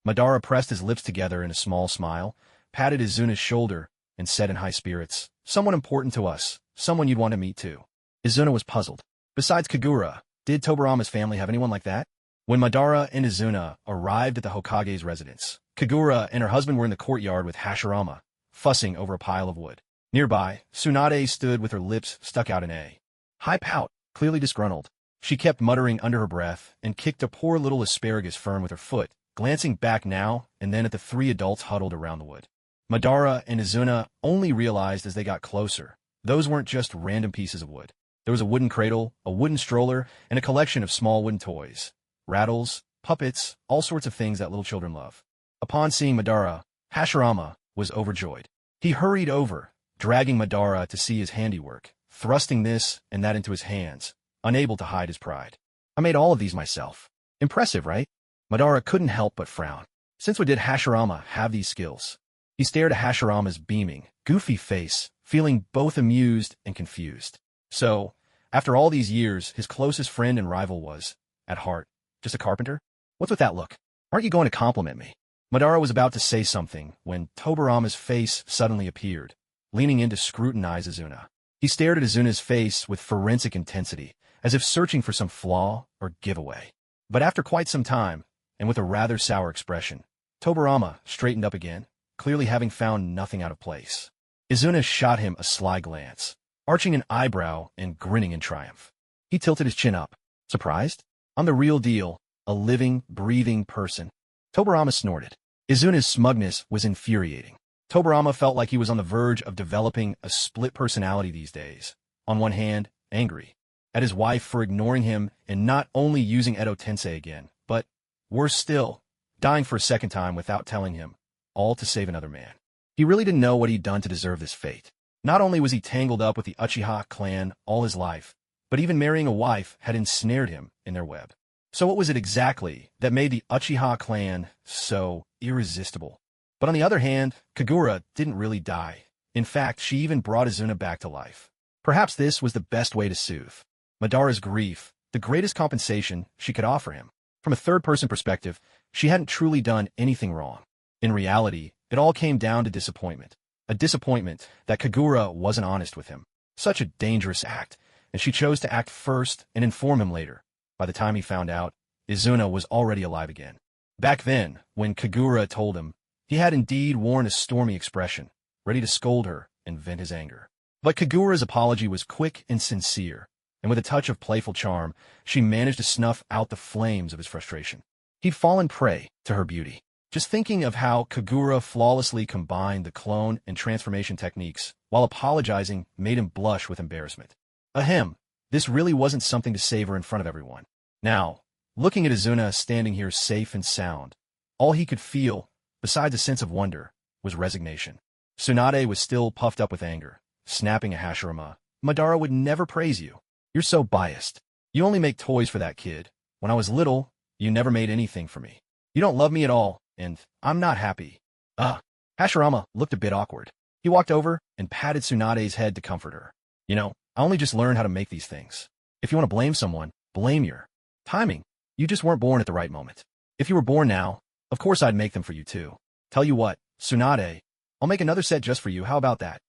Madara pressed his lips together in a small smile, patted Izuna's shoulder, and said in high spirits, someone important to us, someone you'd want to meet too. Izuna was puzzled. Besides Kagura, did Tobarama's family have anyone like that? When Madara and Izuna arrived at the Hokage's residence, Kagura and her husband were in the courtyard with Hashirama, fussing over a pile of wood. Nearby, Tsunade stood with her lips stuck out in a high pout, clearly disgruntled. She kept muttering under her breath and kicked a poor little asparagus fern with her foot, glancing back now and then at the three adults huddled around the wood. Madara and Izuna only realized as they got closer, those weren't just random pieces of wood. There was a wooden cradle, a wooden stroller, and a collection of small wooden toys. Rattles, puppets, all sorts of things that little children love. Upon seeing Madara, Hashirama was overjoyed. He hurried over, dragging Madara to see his handiwork, thrusting this and that into his hands, unable to hide his pride. I made all of these myself. Impressive, right? Madara couldn't help but frown. Since when did Hashirama have these skills? He stared at Hashirama's beaming, goofy face, feeling both amused and confused. So, after all these years, his closest friend and rival was, at heart, just a carpenter? What's with that look? Aren't you going to compliment me? Madara was about to say something when Tobarama's face suddenly appeared, leaning in to scrutinize Izuna. He stared at Izuna's face with forensic intensity, as if searching for some flaw or giveaway. But after quite some time, and with a rather sour expression, Tobarama straightened up again, clearly having found nothing out of place. Izuna shot him a sly glance, arching an eyebrow and grinning in triumph. He tilted his chin up. Surprised? I'm the real deal, a living, breathing person. Tobarama snorted. Izuna's smugness was infuriating. Tobarama felt like he was on the verge of developing a split personality these days. On one hand, angry at his wife for ignoring him and not only using Edo Tensei again, but, worse still, dying for a second time without telling him, all to save another man. He really didn't know what he'd done to deserve this fate. Not only was he tangled up with the Uchiha clan all his life, but even marrying a wife had ensnared him in their web. So what was it exactly that made the Uchiha clan so irresistible? But on the other hand, Kagura didn't really die. In fact, she even brought Izuna back to life. Perhaps this was the best way to soothe Madara's grief, the greatest compensation she could offer him. From a third-person perspective, she hadn't truly done anything wrong. In reality, it all came down to disappointment. A disappointment that Kagura wasn't honest with him. Such a dangerous act, and she chose to act first and inform him later. By the time he found out, Izuna was already alive again. Back then, when Kagura told him, he had indeed worn a stormy expression, ready to scold her and vent his anger. But Kagura's apology was quick and sincere, and with a touch of playful charm, she managed to snuff out the flames of his frustration. He'd fallen prey to her beauty. Just thinking of how Kagura flawlessly combined the clone and transformation techniques while apologizing made him blush with embarrassment. Ahem, this really wasn't something to savor in front of everyone. Now, looking at Izuna standing here safe and sound, all he could feel, besides a sense of wonder, was resignation. Tsunade was still puffed up with anger, snapping at Hashirama. Madara would never praise you. You're so biased. You only make toys for that kid. When I was little, you never made anything for me. You don't love me at all, and I'm not happy. Hashirama looked a bit awkward. He walked over and patted Tsunade's head to comfort her. You know, I only just learned how to make these things. If you want to blame someone, blame your timing. You just weren't born at the right moment. If you were born now, of course I'd make them for you too. Tell you what, Tsunade, I'll make another set just for you. How about that?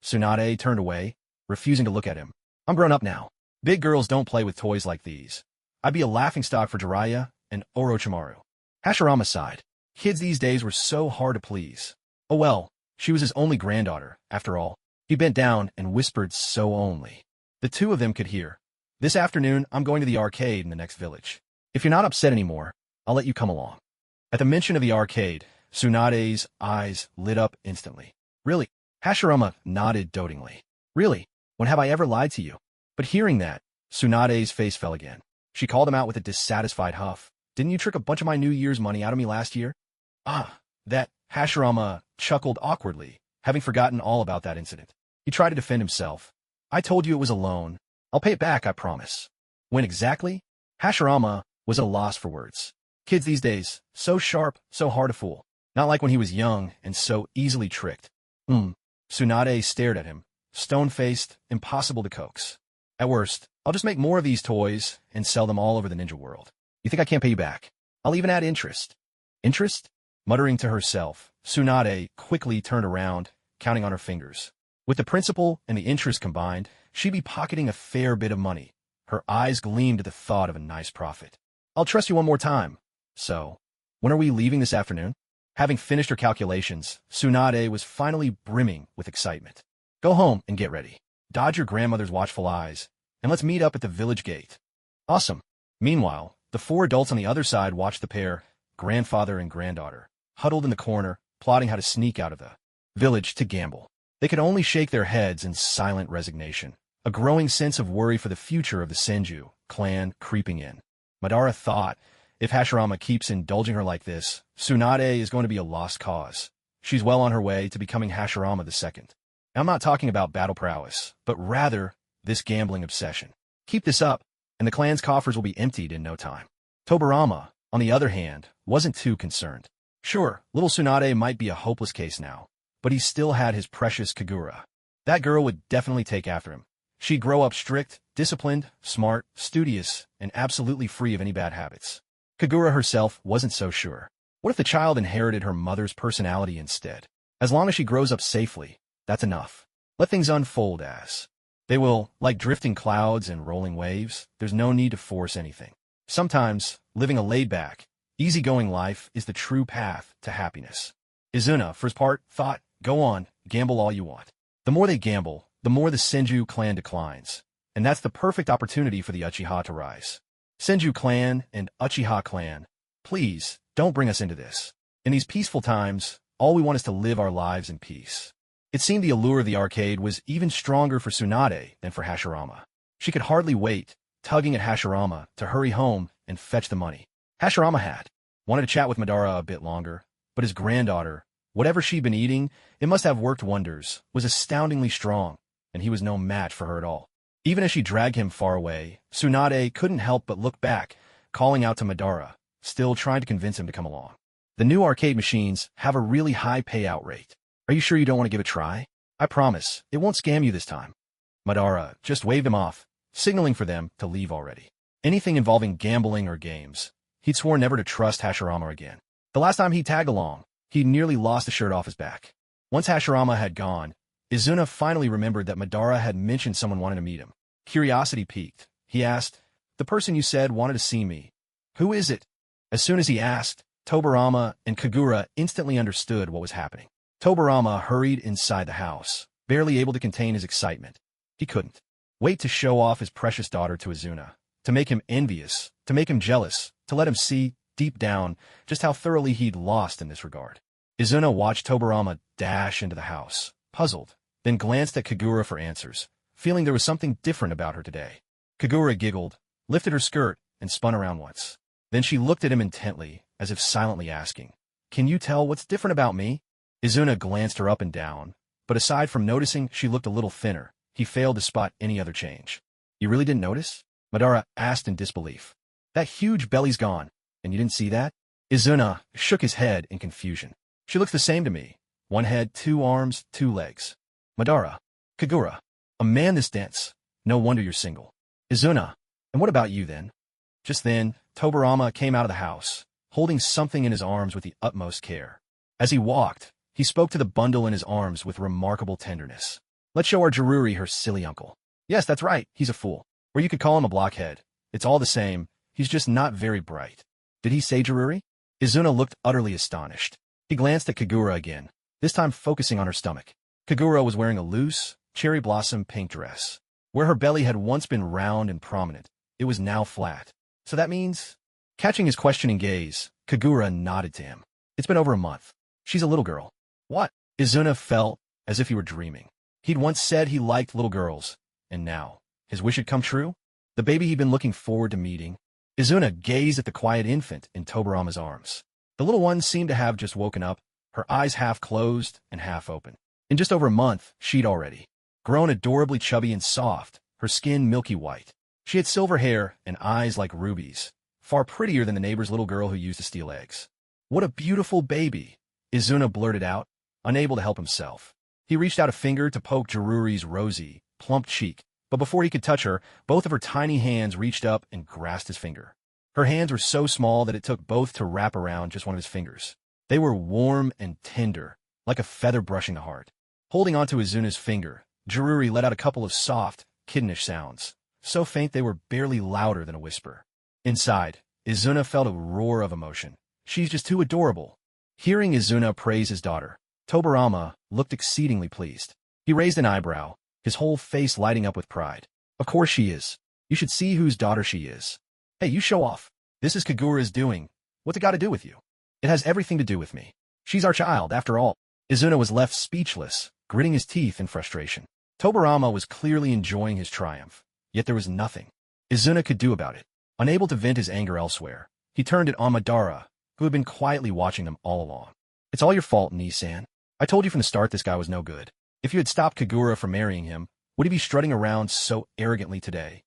Tsunade turned away, refusing to look at him. I'm grown up now. Big girls don't play with toys like these. I'd be a laughingstock for Jiraiya and Orochimaru. Hashirama sighed. Kids these days were so hard to please. Oh well, she was his only granddaughter, after all. He bent down and whispered so only. The two of them could hear. This afternoon, I'm going to the arcade in the next village. If you're not upset anymore, I'll let you come along. At the mention of the arcade, Tsunade's eyes lit up instantly. Really? Hashirama nodded dotingly. Really? When have I ever lied to you? But hearing that, Tsunade's face fell again. She called him out with a dissatisfied huff. Didn't you trick a bunch of my New Year's money out of me last year? That Hashirama chuckled awkwardly, having forgotten all about that incident. He tried to defend himself. I told you it was a loan. I'll pay it back, I promise. When exactly? Hashirama was at a loss for words. Kids these days, so sharp, so hard to fool. Not like when he was young and so easily tricked. Tsunade stared at him, stone-faced, impossible to coax. At worst, I'll just make more of these toys and sell them all over the ninja world. You think I can't pay you back? I'll even add interest. Interest? Muttering to herself, Tsunade quickly turned around, counting on her fingers. With the principal and the interest combined, she'd be pocketing a fair bit of money. Her eyes gleamed at the thought of a nice profit. I'll trust you one more time. So, when are we leaving this afternoon? Having finished her calculations, Tsunade was finally brimming with excitement. Go home and get ready. Dodge your grandmother's watchful eyes, and let's meet up at the village gate. Awesome. Meanwhile, the four adults on the other side watched the pair, grandfather and granddaughter, huddled in the corner, plotting how to sneak out of the village to gamble. They could only shake their heads in silent resignation, a growing sense of worry for the future of the Senju clan creeping in. Madara thought, if Hashirama keeps indulging her like this, Tsunade is going to be a lost cause. She's well on her way to becoming Hashirama II. I'm not talking about battle prowess, but rather this gambling obsession. Keep this up, and the clan's coffers will be emptied in no time. Tobirama, on the other hand, wasn't too concerned. Sure, little Tsunade might be a hopeless case now, but he still had his precious Kagura. That girl would definitely take after him. She'd grow up strict, disciplined, smart, studious, and absolutely free of any bad habits. Kagura herself wasn't so sure. What if the child inherited her mother's personality instead? As long as she grows up safely, that's enough. Let things unfold as they will, like drifting clouds and rolling waves. There's no need to force anything. Sometimes, living a laid-back, easygoing life is the true path to happiness. Izuna, for his part, thought, go on, gamble all you want. The more they gamble, the more the Senju clan declines, and that's the perfect opportunity for the Uchiha to rise. Senju clan and Uchiha clan, please, don't bring us into this. In these peaceful times, all we want is to live our lives in peace. It seemed the allure of the arcade was even stronger for Tsunade than for Hashirama. She could hardly wait, tugging at Hashirama to hurry home and fetch the money. Hashirama had wanted to chat with Madara a bit longer, but his granddaughter, whatever she'd been eating, it must have worked wonders, was astoundingly strong, and he was no match for her at all. Even as she dragged him far away, Tsunade couldn't help but look back, calling out to Madara, still trying to convince him to come along. The new arcade machines have a really high payout rate. Are you sure you don't want to give it a try? I promise, it won't scam you this time. Madara just waved him off, signaling for them to leave already. Anything involving gambling or games, he'd sworn never to trust Hashirama again. The last time he tagged along, he'd nearly lost the shirt off his back. Once Hashirama had gone, Izuna finally remembered that Madara had mentioned someone wanting to meet him. Curiosity piqued. He asked, the person you said wanted to see me. Who is it? As soon as he asked, Tobirama and Kagura instantly understood what was happening. Tobirama hurried inside the house, barely able to contain his excitement. He couldn't wait to show off his precious daughter to Izuna, to make him envious, to make him jealous, to let him see deep down, just how thoroughly he'd lost in this regard. Izuna watched Tobarama dash into the house, puzzled, then glanced at Kagura for answers, feeling there was something different about her today. Kagura giggled, lifted her skirt, and spun around once. Then she looked at him intently, as if silently asking, "Can you tell what's different about me?" Izuna glanced her up and down, but aside from noticing she looked a little thinner, he failed to spot any other change. "You really didn't notice?" Madara asked in disbelief. "That huge belly's gone, and you didn't see that?" Izuna shook his head in confusion. "She looks the same to me. One head, 2 arms, 2 legs." Madara. Kagura. "A man this dense. No wonder you're single." Izuna. "And what about you then?" Just then, Tobarama came out of the house, holding something in his arms with the utmost care. As he walked, he spoke to the bundle in his arms with remarkable tenderness. "Let's show our Jiruri her silly uncle. Yes, that's right, he's a fool. Or you could call him a blockhead. It's all the same, he's just not very bright." "Did he say Jiruri?" Izuna looked utterly astonished. He glanced at Kagura again, this time focusing on her stomach. Kagura was wearing a loose, cherry blossom pink dress. Where her belly had once been round and prominent, it was now flat. "So that means—" Catching his questioning gaze, Kagura nodded to him. "It's been over a month. She's a little girl." "What?" Izuna felt as if he were dreaming. He'd once said he liked little girls, and now, his wish had come true? The baby he'd been looking forward to meeting? Izuna gazed at the quiet infant in Tobarama's arms. The little one seemed to have just woken up, her eyes half closed and half open. In just over a month, she'd already grown adorably chubby and soft, her skin milky white. She had silver hair and eyes like rubies, far prettier than the neighbor's little girl who used to steal eggs. "What a beautiful baby," Izuna blurted out, unable to help himself. He reached out a finger to poke Jiruri's rosy, plump cheek, but before he could touch her, both of her tiny hands reached up and grasped his finger. Her hands were so small that it took both to wrap around just one of his fingers. They were warm and tender, like a feather brushing the heart. Holding onto Izuna's finger, Jiruri let out a couple of soft, kittenish sounds, so faint they were barely louder than a whisper. Inside, Izuna felt a roar of emotion. She's just too adorable. Hearing Izuna praise his daughter, Tobarama looked exceedingly pleased. He raised an eyebrow, his whole face lighting up with pride. "Of course she is. You should see whose daughter she is." "Hey, you show off. This is Kagura's doing. What's it got to do with you?" "It has everything to do with me. She's our child, after all." Izuna was left speechless, gritting his teeth in frustration. Tobarama was clearly enjoying his triumph, yet there was nothing Izuna could do about it. Unable to vent his anger elsewhere, he turned it on Madara, who had been quietly watching them all along. "It's all your fault, Nii-san. I told you from the start this guy was no good. If you had stopped Kagura from marrying him, would he be strutting around so arrogantly today?"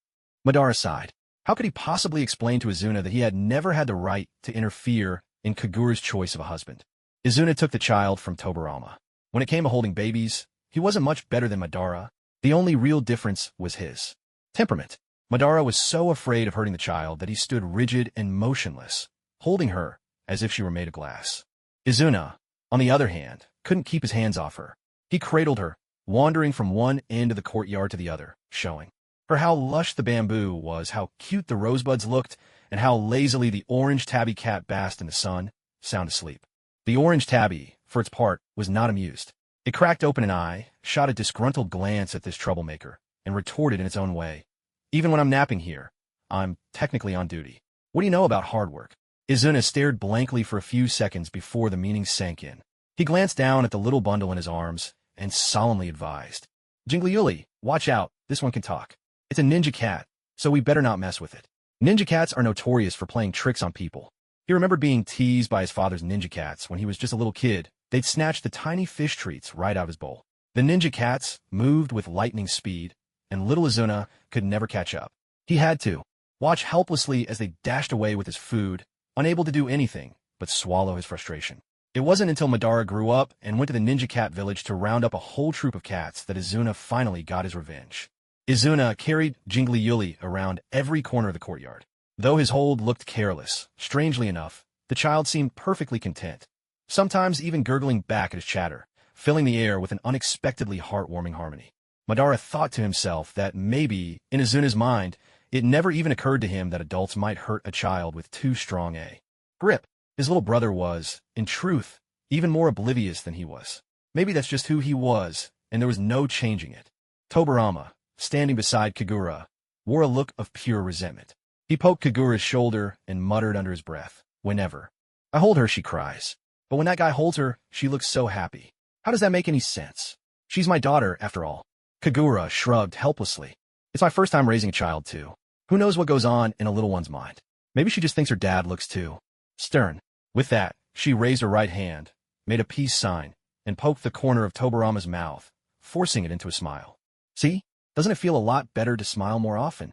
Madara sighed. How could he possibly explain to Izuna that he had never had the right to interfere in Kagura's choice of a husband? Izuna took the child from Tobarama. When it came to holding babies, he wasn't much better than Madara. The only real difference was his temperament. Madara was so afraid of hurting the child that he stood rigid and motionless, holding her as if she were made of glass. Izuna, on the other hand, couldn't keep his hands off her. He cradled her, wandering from one end of the courtyard to the other, showing her how lush the bamboo was, how cute the rosebuds looked, and how lazily the orange tabby cat basked in the sun, sound asleep. The orange tabby, for its part, was not amused. It cracked open an eye, shot a disgruntled glance at this troublemaker, and retorted in its own way. "Even when I'm napping here, I'm technically on duty. What do you know about hard work?" Izuna stared blankly for a few seconds before the meaning sank in. He glanced down at the little bundle in his arms and solemnly advised, "Jingliuli, watch out, this one can talk. It's a ninja cat, so we better not mess with it." Ninja cats are notorious for playing tricks on people. He remembered being teased by his father's ninja cats when he was just a little kid. They'd snatch the tiny fish treats right out of his bowl. The ninja cats moved with lightning speed, and little Izuna could never catch up. He had to watch helplessly as they dashed away with his food, unable to do anything but swallow his frustration. It wasn't until Madara grew up and went to the ninja cat village to round up a whole troop of cats that Izuna finally got his revenge. Izuna carried Jingliuli around every corner of the courtyard. Though his hold looked careless, strangely enough, the child seemed perfectly content, sometimes even gurgling back at his chatter, filling the air with an unexpectedly heartwarming harmony. Madara thought to himself that maybe, in Izuna's mind, it never even occurred to him that adults might hurt a child with too strong a grip. His little brother was, in truth, even more oblivious than he was. Maybe that's just who he was, and there was no changing it. Tobarama, standing beside Kagura, wore a look of pure resentment. He poked Kagura's shoulder and muttered under his breath, Whenever I hold her, she cries. But when that guy holds her, she looks so happy. How does that make any sense? She's my daughter, after all. Kagura shrugged helplessly. It's my first time raising a child, too. Who knows what goes on in a little one's mind? Maybe she just thinks her dad looks too stern. With that, she raised her right hand, made a peace sign, and poked the corner of Tobarama's mouth, forcing it into a smile. See? Doesn't it feel a lot better to smile more often?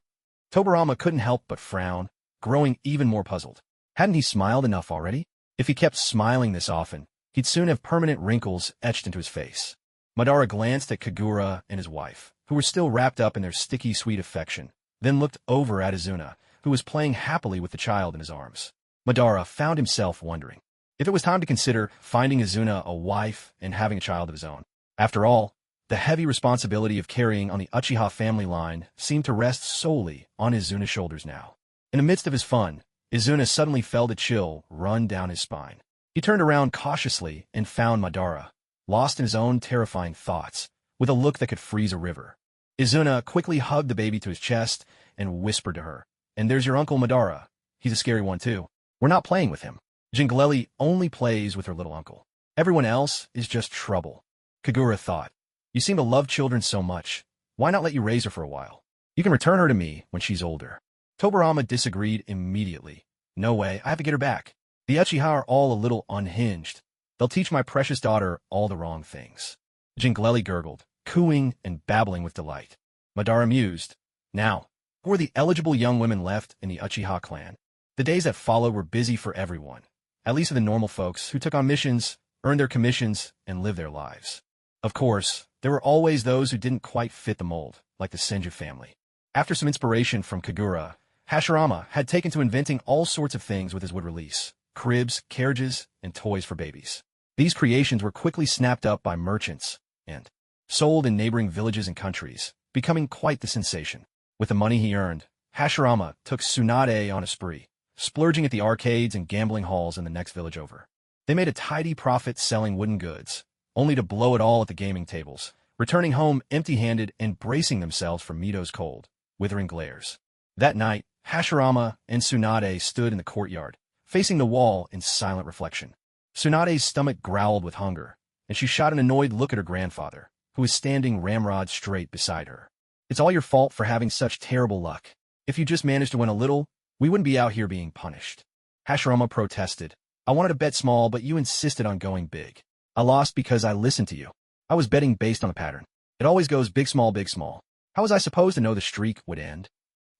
Tobarama couldn't help but frown, growing even more puzzled. Hadn't he smiled enough already? If he kept smiling this often, he'd soon have permanent wrinkles etched into his face. Madara glanced at Kagura and his wife, who were still wrapped up in their sticky, sweet affection, then looked over at Izuna, who was playing happily with the child in his arms. Madara found himself wondering if it was time to consider finding Izuna a wife and having a child of his own. After all, the heavy responsibility of carrying on the Uchiha family line seemed to rest solely on Izuna's shoulders now. In the midst of his fun, Izuna suddenly felt a chill run down his spine. He turned around cautiously and found Madara, lost in his own terrifying thoughts, with a look that could freeze a river. Izuna quickly hugged the baby to his chest and whispered to her, "And there's your uncle Madara. He's a scary one too. We're not playing with him. Jingleli only plays with her little uncle. Everyone else is just trouble." Kagura thought, "You seem to love children so much. Why not let you raise her for a while? You can return her to me when she's older." Tobarama disagreed immediately. "No way, I have to get her back. The Uchiha are all a little unhinged. They'll teach my precious daughter all the wrong things." Jingleli gurgled, cooing and babbling with delight. Madara mused. Now, who were the eligible young women left in the Uchiha clan? The days that followed were busy for everyone, at least for the normal folks who took on missions, earned their commissions, and lived their lives. Of course, there were always those who didn't quite fit the mold, like the Senju family. After some inspiration from Kagura, Hashirama had taken to inventing all sorts of things with his wood release: cribs, carriages, and toys for babies. These creations were quickly snapped up by merchants and sold in neighboring villages and countries, becoming quite the sensation. With the money he earned, Hashirama took Tsunade on a spree, splurging at the arcades and gambling halls in the next village over. They made a tidy profit selling wooden goods, only to blow it all at the gaming tables, returning home empty-handed and bracing themselves for Mito's cold, withering glares. That night, Hashirama and Tsunade stood in the courtyard, facing the wall in silent reflection. Tsunade's stomach growled with hunger, and she shot an annoyed look at her grandfather, who was standing ramrod straight beside her. "It's all your fault for having such terrible luck. If you just managed to win a little, we wouldn't be out here being punished." Hashirama protested. "I wanted to bet small, but you insisted on going big. I lost because I listened to you. I was betting based on a pattern. It always goes big, small, big, small. How was I supposed to know the streak would end?"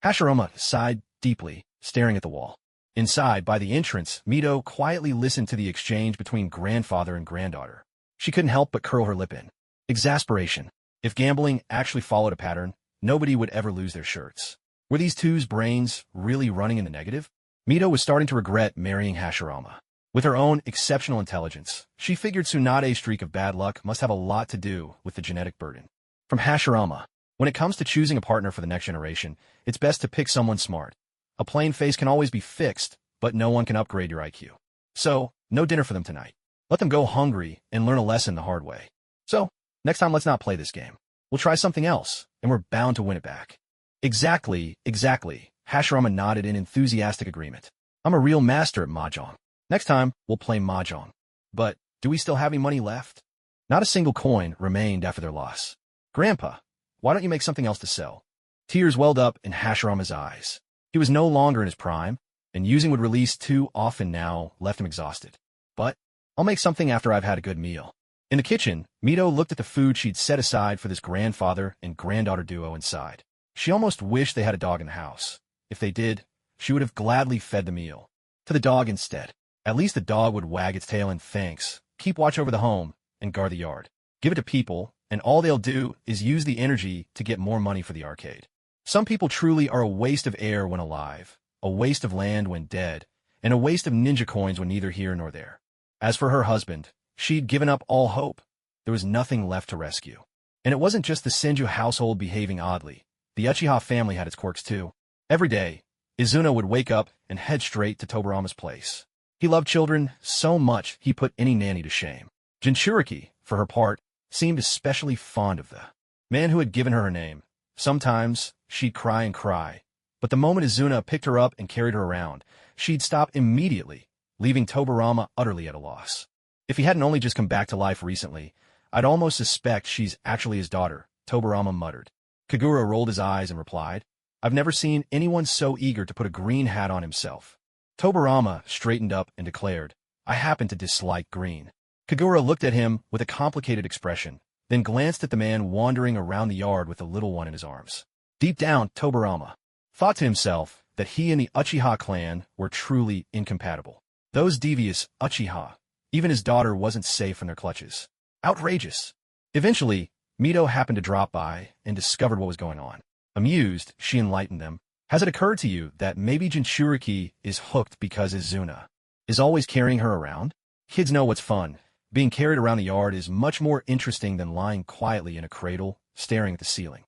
Hashirama sighed deeply, staring at the wall. Inside, by the entrance, Mito quietly listened to the exchange between grandfather and granddaughter. She couldn't help but curl her lip in exasperation. If gambling actually followed a pattern, nobody would ever lose their shirts. Were these two's brains really running in the negative? Mito was starting to regret marrying Hashirama. With her own exceptional intelligence, she figured Tsunade's streak of bad luck must have a lot to do with the genetic burden. From Hashirama, when it comes to choosing a partner for the next generation, it's best to pick someone smart. A plain face can always be fixed, but no one can upgrade your IQ. So, no dinner for them tonight. Let them go hungry and learn a lesson the hard way. So, next time let's not play this game. We'll try something else, and we're bound to win it back. Exactly. Hashirama nodded in enthusiastic agreement. I'm a real master at mahjong. Next time, we'll play mahjong. But, do we still have any money left? Not a single coin remained after their loss. Grandpa, why don't you make something else to sell? Tears welled up in Hashirama's eyes. He was no longer in his prime, and using would release too often now left him exhausted. But, I'll make something after I've had a good meal. In the kitchen, Mito looked at the food she'd set aside for this grandfather and granddaughter duo and sighed. She almost wished they had a dog in the house. If they did, she would have gladly fed the meal to the dog instead. At least the dog would wag its tail in thanks, keep watch over the home, and guard the yard. Give it to people, and all they'll do is use the energy to get more money for the arcade. Some people truly are a waste of air when alive, a waste of land when dead, and a waste of ninja coins when neither here nor there. As for her husband, she'd given up all hope. There was nothing left to rescue. And it wasn't just the Senju household behaving oddly. The Uchiha family had its quirks too. Every day, Izuna would wake up and head straight to Tobarama's place. He loved children so much he put any nanny to shame. Jinchuriki, for her part, seemed especially fond of the man who had given her name. Sometimes, she'd cry and cry, but the moment Izuna picked her up and carried her around, she'd stop immediately, leaving Tobarama utterly at a loss. If he hadn't only just come back to life recently, I'd almost suspect she's actually his daughter, Tobarama muttered. Kagura rolled his eyes and replied, I've never seen anyone so eager to put a green hat on himself. Tobarama straightened up and declared, I happen to dislike green. Kagura looked at him with a complicated expression, then glanced at the man wandering around the yard with the little one in his arms. Deep down, Tobarama thought to himself that he and the Uchiha clan were truly incompatible. Those devious Uchiha, even his daughter wasn't safe in their clutches. Outrageous. Eventually, Mito happened to drop by and discovered what was going on. Amused, she enlightened them. Has it occurred to you that maybe Jinchuriki is hooked because Izuna is always carrying her around? Kids know what's fun. Being carried around the yard is much more interesting than lying quietly in a cradle, staring at the ceiling.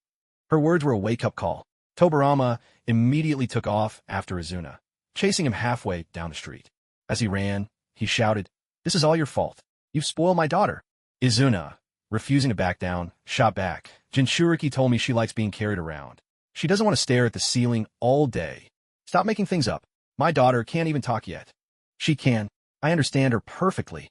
Her words were a wake-up call. Tobarama immediately took off after Izuna, chasing him halfway down the street. As he ran, he shouted, This is all your fault. You've spoiled my daughter. Izuna, refusing to back down, shot back. Jinchuriki told me she likes being carried around. She doesn't want to stare at the ceiling all day. Stop making things up. My daughter can't even talk yet. She can. I understand her perfectly.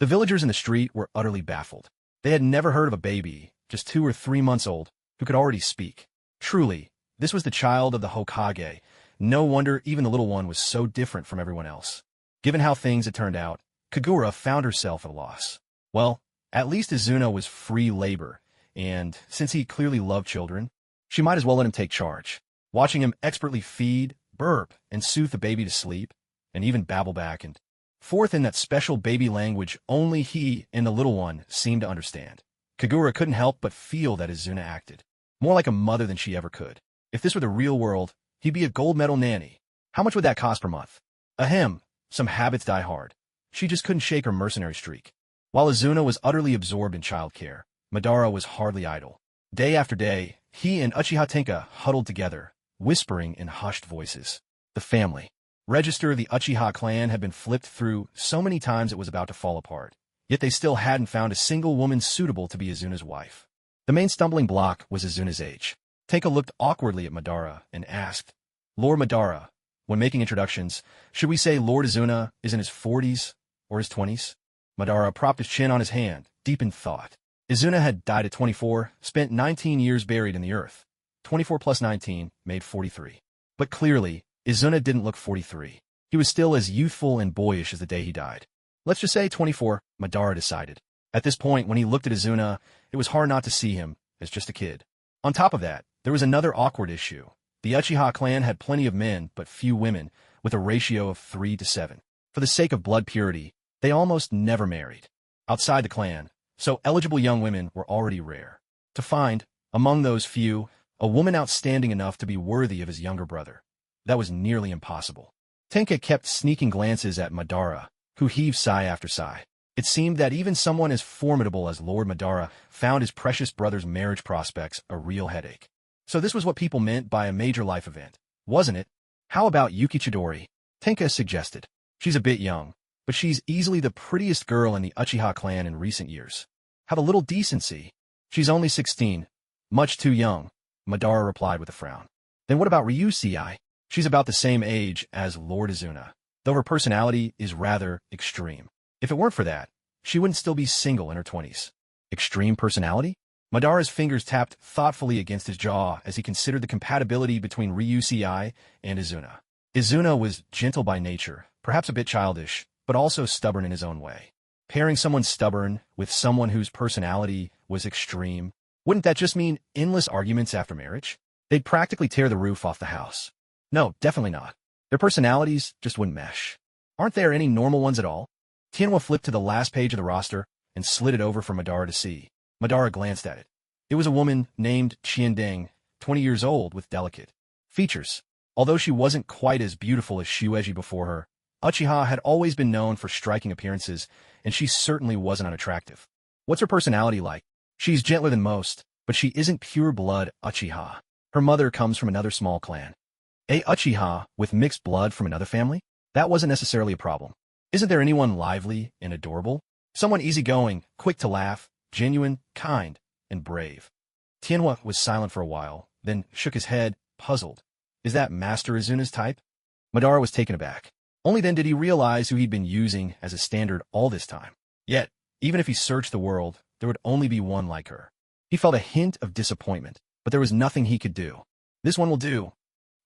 The villagers in the street were utterly baffled. They had never heard of a baby, just 2 or 3 months old, who could already speak. Truly, this was the child of the Hokage. No wonder even the little one was so different from everyone else. Given how things had turned out, Kagura found herself at a loss. Well, at least Izuna was free labor, and since he clearly loved children, she might as well let him take charge. Watching him expertly feed, burp, and soothe the baby to sleep, and even babble back and forth in that special baby language only he and the little one seemed to understand. Kagura couldn't help but feel that Izuna acted more like a mother than she ever could. If this were the real world, he'd be a gold medal nanny. How much would that cost per month? Ahem, some habits die hard. She just couldn't shake her mercenary streak. While Izuna was utterly absorbed in childcare, Madara was hardly idle. Day after day, he and Uchiha Tenka huddled together, whispering in hushed voices. The family register of the Uchiha clan had been flipped through so many times it was about to fall apart, yet they still hadn't found a single woman suitable to be Izuna's wife. The main stumbling block was Izuna's age. Tenka looked awkwardly at Madara and asked, Lord Madara, when making introductions, should we say Lord Izuna is in his 40s or his 20s? Madara propped his chin on his hand, deep in thought. Izuna had died at 24, spent 19 years buried in the earth. 24 plus 19 made 43. But clearly, Izuna didn't look 43. He was still as youthful and boyish as the day he died. Let's just say 24, Madara decided. At this point, when he looked at Izuna, it was hard not to see him as just a kid. On top of that, there was another awkward issue. The Uchiha clan had plenty of men, but few women, with a ratio of 3 to 7. For the sake of blood purity, they almost never married. Outside the clan, so eligible young women were already rare. To find, among those few, a woman outstanding enough to be worthy of his younger brother, that was nearly impossible. Tenka kept sneaking glances at Madara, who heaved sigh after sigh. It seemed that even someone as formidable as Lord Madara found his precious brother's marriage prospects a real headache. So this was what people meant by a major life event, wasn't it? How about Yuki Chidori? Tenka suggested. She's a bit young, but she's easily the prettiest girl in the Uchiha clan in recent years. Have a little decency. She's only 16. Much too young, Madara replied with a frown. Then what about Ryusei? She's about the same age as Lord Izuna, though her personality is rather extreme. If it weren't for that, she wouldn't still be single in her 20s. Extreme personality? Madara's fingers tapped thoughtfully against his jaw as he considered the compatibility between Ryusei and Izuna. Izuna was gentle by nature, perhaps a bit childish, but also stubborn in his own way. Pairing someone stubborn with someone whose personality was extreme, wouldn't that just mean endless arguments after marriage? They'd practically tear the roof off the house. No, definitely not. Their personalities just wouldn't mesh. Aren't there any normal ones at all? Tianhua flipped to the last page of the roster and slid it over for Madara to see. Madara glanced at it. It was a woman named Qiandeng, 20 years old, with delicate features. Although she wasn't quite as beautiful as Shueiji before her, Uchiha had always been known for striking appearances, and she certainly wasn't unattractive. What's her personality like? She's gentler than most, but she isn't pure-blood Uchiha. Her mother comes from another small clan. A Uchiha with mixed blood from another family? That wasn't necessarily a problem. Isn't there anyone lively and adorable? Someone easygoing, quick to laugh, genuine, kind, and brave. Tianhua was silent for a while, then shook his head, puzzled. Is that Master Izuna's type? Madara was taken aback. Only then did he realize who he'd been using as a standard all this time. Yet, even if he searched the world, there would only be one like her. He felt a hint of disappointment, but there was nothing he could do. This one will do.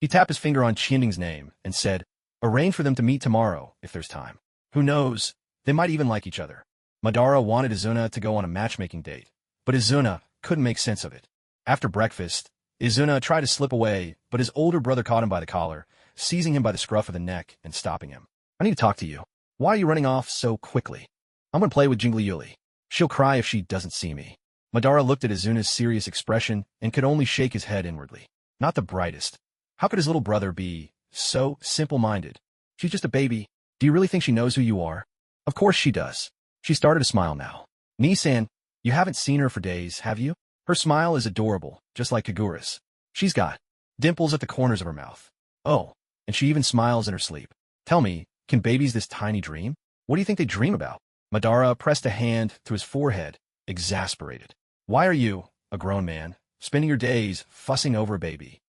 He tapped his finger on Qianding's name and said, arrange for them to meet tomorrow, if there's time. Who knows? They might even like each other. Madara wanted Izuna to go on a matchmaking date, but Izuna couldn't make sense of it. After breakfast, Izuna tried to slip away, but his older brother caught him by the collar, seizing him by the scruff of the neck and stopping him. I need to talk to you. Why are you running off so quickly? I'm going to play with Jingli Yuli. She'll cry if she doesn't see me. Madara looked at Izuna's serious expression and could only shake his head inwardly. Not the brightest. How could his little brother be so simple-minded? She's just a baby. Do you really think she knows who you are? Of course she does. She started to smile now. Nissan, you haven't seen her for days, have you? Her smile is adorable, just like Kagura's. She's got dimples at the corners of her mouth. Oh, and she even smiles in her sleep. Tell me, can babies this tiny dream? What do you think they dream about? Madara pressed a hand to his forehead, exasperated. Why are you, a grown man, spending your days fussing over a baby?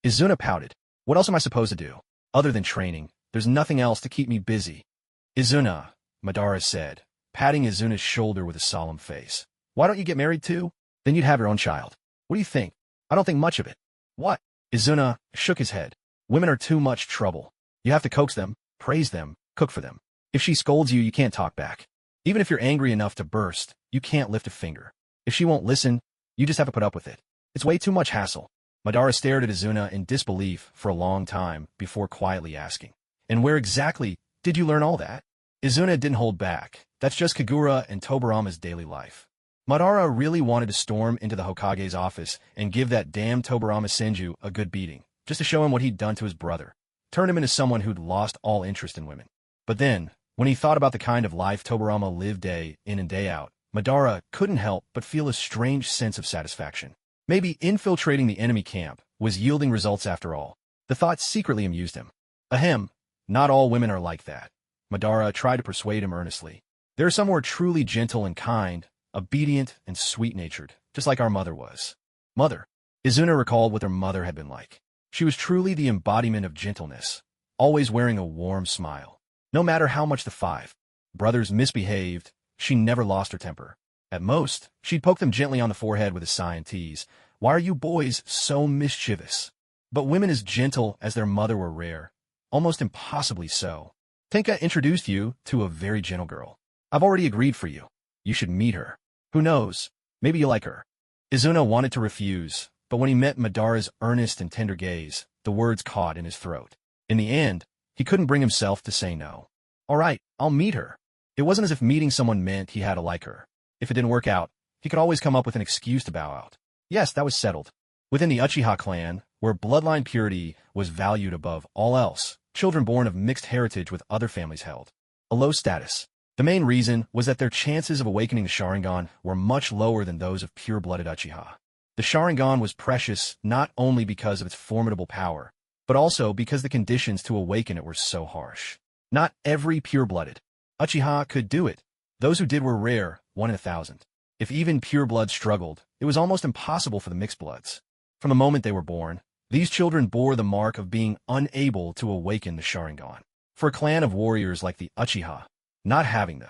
Izuna pouted. What else am I supposed to do? Other than training, there's nothing else to keep me busy. Izuna, Madara said, patting Izuna's shoulder with a solemn face. Why don't you get married too? Then you'd have your own child. What do you think? I don't think much of it. What? Izuna shook his head. Women are too much trouble. You have to coax them, praise them, cook for them. If she scolds you, you can't talk back. Even if you're angry enough to burst, you can't lift a finger. If she won't listen, you just have to put up with it. It's way too much hassle. Madara stared at Izuna in disbelief for a long time before quietly asking, and where exactly did you learn all that? Izuna didn't hold back. That's just Kagura and Tobarama's daily life. Madara really wanted to storm into the Hokage's office and give that damn Tobarama Senju a good beating, just to show him what he'd done to his brother, turn him into someone who'd lost all interest in women. But then, when he thought about the kind of life Tobarama lived day in and day out, Madara couldn't help but feel a strange sense of satisfaction. Maybe infiltrating the enemy camp was yielding results after all. The thought secretly amused him. Ahem, not all women are like that. Madara tried to persuade him earnestly. There are some who are truly gentle and kind, obedient and sweet-natured, just like our mother was. Mother. Izuna recalled what her mother had been like. She was truly the embodiment of gentleness, always wearing a warm smile. No matter how much the five brothers misbehaved, she never lost her temper. At most, she'd poke them gently on the forehead with a sigh and tease. Why are you boys so mischievous? But women as gentle as their mother were rare, almost impossibly so. Tenka introduced you to a very gentle girl. I've already agreed for you. You should meet her. Who knows? Maybe you like her. Izuna wanted to refuse, but when he met Madara's earnest and tender gaze, the words caught in his throat. In the end, he couldn't bring himself to say no. All right, I'll meet her. It wasn't as if meeting someone meant he had to like her. If it didn't work out, he could always come up with an excuse to bow out. Yes, that was settled. Within the Uchiha clan, where bloodline purity was valued above all else, children born of mixed heritage with other families held a low status. The main reason was that their chances of awakening the Sharingan were much lower than those of pure-blooded Uchiha. The Sharingan was precious not only because of its formidable power, but also because the conditions to awaken it were so harsh. Not every pure-blooded Uchiha could do it. Those who did were rare, 1 in 1,000. If even pure blood struggled, it was almost impossible for the mixed bloods. From the moment they were born, these children bore the mark of being unable to awaken the Sharingan. For a clan of warriors like the Uchiha, not having the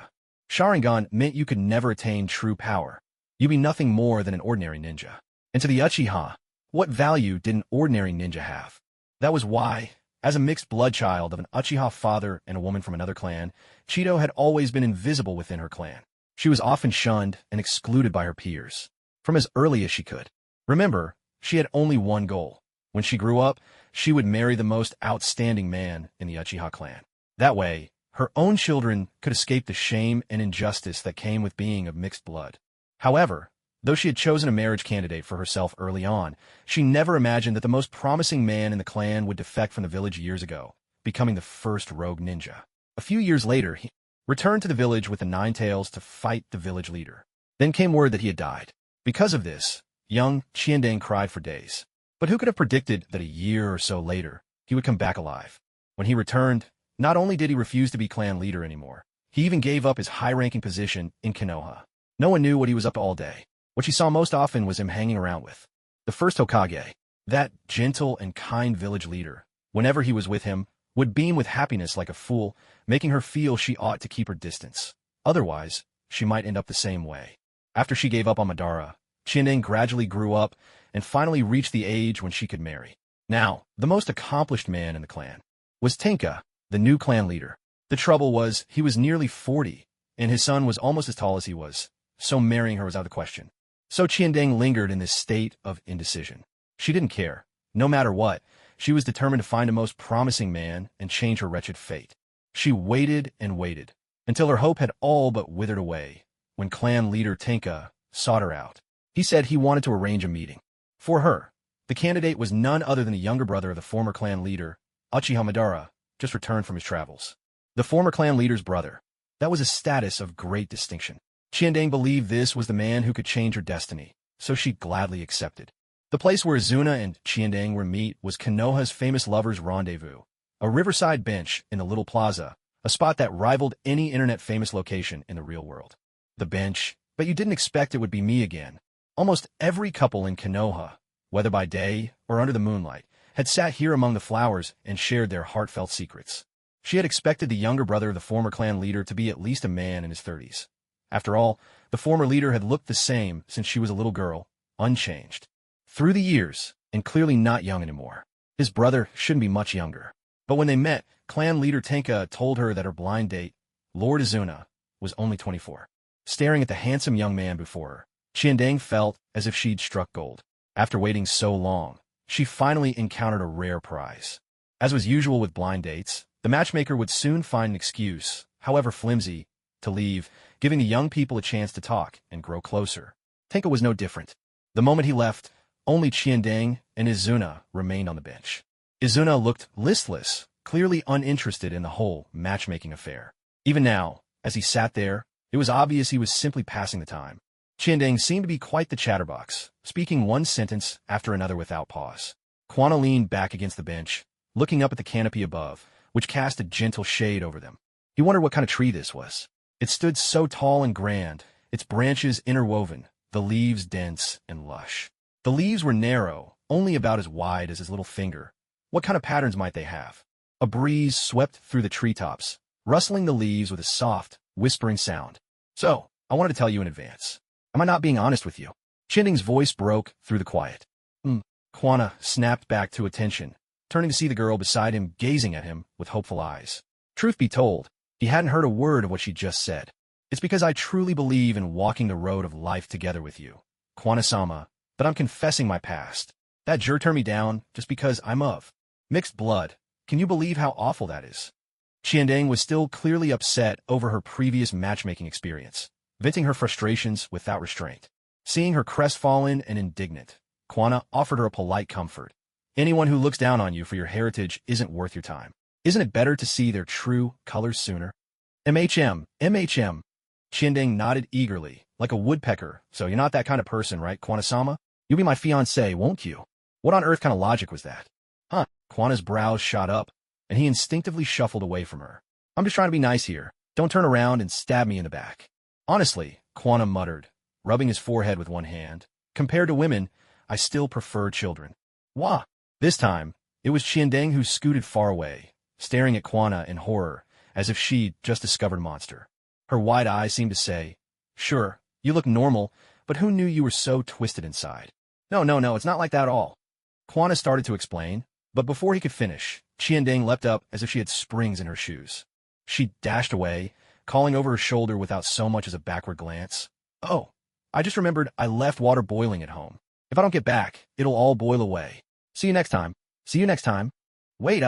Sharingan meant you could never attain true power. You'd be nothing more than an ordinary ninja. And to the Uchiha, what value did an ordinary ninja have? That was why, as a mixed blood child of an Uchiha father and a woman from another clan, Chito had always been invisible within her clan. She was often shunned and excluded by her peers, from as early as she could. Remember, she had only one goal. When she grew up, she would marry the most outstanding man in the Uchiha clan. That way, her own children could escape the shame and injustice that came with being of mixed blood. However, though she had chosen a marriage candidate for herself early on, she never imagined that the most promising man in the clan would defect from the village years ago, becoming the first rogue ninja. A few years later, he returned to the village with the Nine Tails to fight the village leader. Then came word that he had died. Because of this, young Qianding cried for days. But who could have predicted that a year or so later, he would come back alive? When he returned, not only did he refuse to be clan leader anymore, he even gave up his high-ranking position in Konoha. No one knew what he was up to all day. What she saw most often was him hanging around with the first Hokage, that gentle and kind village leader. Whenever he was with him, would beam with happiness like a fool, making her feel she ought to keep her distance. Otherwise, she might end up the same way. After she gave up on Madara, Chiandeng gradually grew up and finally reached the age when she could marry. Now, the most accomplished man in the clan was Tenka, the new clan leader. The trouble was, he was nearly 40, and his son was almost as tall as he was, so marrying her was out of the question. So Chiandeng lingered in this state of indecision. She didn't care. No matter what, she was determined to find a most promising man and change her wretched fate. She waited and waited, until her hope had all but withered away, when clan leader Tenka sought her out. He said he wanted to arrange a meeting. For her, the candidate was none other than the younger brother of the former clan leader, Uchiha Madara, just returned from his travels. The former clan leader's brother. That was a status of great distinction. Chiandeng believed this was the man who could change her destiny, so she gladly accepted. The place where Izuna and Chiandeng were meet was Konoha's famous lovers' rendezvous, a riverside bench in the little plaza, a spot that rivaled any internet-famous location in the real world. The bench, but you didn't expect it would be me again. Almost every couple in Konoha, whether by day or under the moonlight, had sat here among the flowers and shared their heartfelt secrets. She had expected the younger brother of the former clan leader to be at least a man in his 30s. After all, the former leader had looked the same since she was a little girl, unchanged. Through the years, and clearly not young anymore. His brother shouldn't be much younger. But when they met, clan leader Tenka told her that her blind date, Lord Izuna, was only 24. Staring at the handsome young man before her, Chiandeng felt as if she'd struck gold. After waiting so long, she finally encountered a rare prize. As was usual with blind dates, the matchmaker would soon find an excuse, however flimsy, to leave, giving the young people a chance to talk and grow closer. Tenka was no different. The moment he left, only Chiandeng and Izuna remained on the bench. Izuna looked listless, clearly uninterested in the whole matchmaking affair. Even now, as he sat there, it was obvious he was simply passing the time. Chiandeng seemed to be quite the chatterbox, speaking one sentence after another without pause. Kwanna leaned back against the bench, looking up at the canopy above, which cast a gentle shade over them. He wondered what kind of tree this was. It stood so tall and grand, its branches interwoven, the leaves dense and lush. The leaves were narrow, only about as wide as his little finger. What kind of patterns might they have? A breeze swept through the treetops, rustling the leaves with a soft, whispering sound. So, I wanted to tell you in advance. Am I not being honest with you? Chiandeng's voice broke through the quiet. Kwanna snapped back to attention, turning to see the girl beside him gazing at him with hopeful eyes. Truth be told, he hadn't heard a word of what she just said. It's because I truly believe in walking the road of life together with you, Kwanna-sama, but I'm confessing my past. That Jur turned me down just because I'm of mixed blood. Can you believe how awful that is? Chiandeng was still clearly upset over her previous matchmaking experience, venting her frustrations without restraint. Seeing her crestfallen and indignant, Kwanna offered her a polite comfort. Anyone who looks down on you for your heritage isn't worth your time. Isn't it better to see their true colors sooner? MHM. Chiandeng nodded eagerly, like a woodpecker. So you're not that kind of person, right, Kwanna-sama? You'll be my fiancé, won't you? What on earth kind of logic was that? Huh? Kwanna's brows shot up, and he instinctively shuffled away from her. I'm just trying to be nice here. Don't turn around and stab me in the back. Honestly, Kwanna muttered, rubbing his forehead with one hand. Compared to women, I still prefer children. Wah! This time, it was Chiandeng who scooted far away, staring at Kwanna in horror, as if she'd just discovered a monster. Her wide eyes seemed to say, Sure, you look normal, but who knew you were so twisted inside? No, it's not like that at all. Kwanna started to explain, but before he could finish, Chiandeng leapt up as if she had springs in her shoes. She dashed away, calling over her shoulder without so much as a backward glance. Oh, I just remembered I left water boiling at home. If I don't get back, it'll all boil away. See you next time. Wait,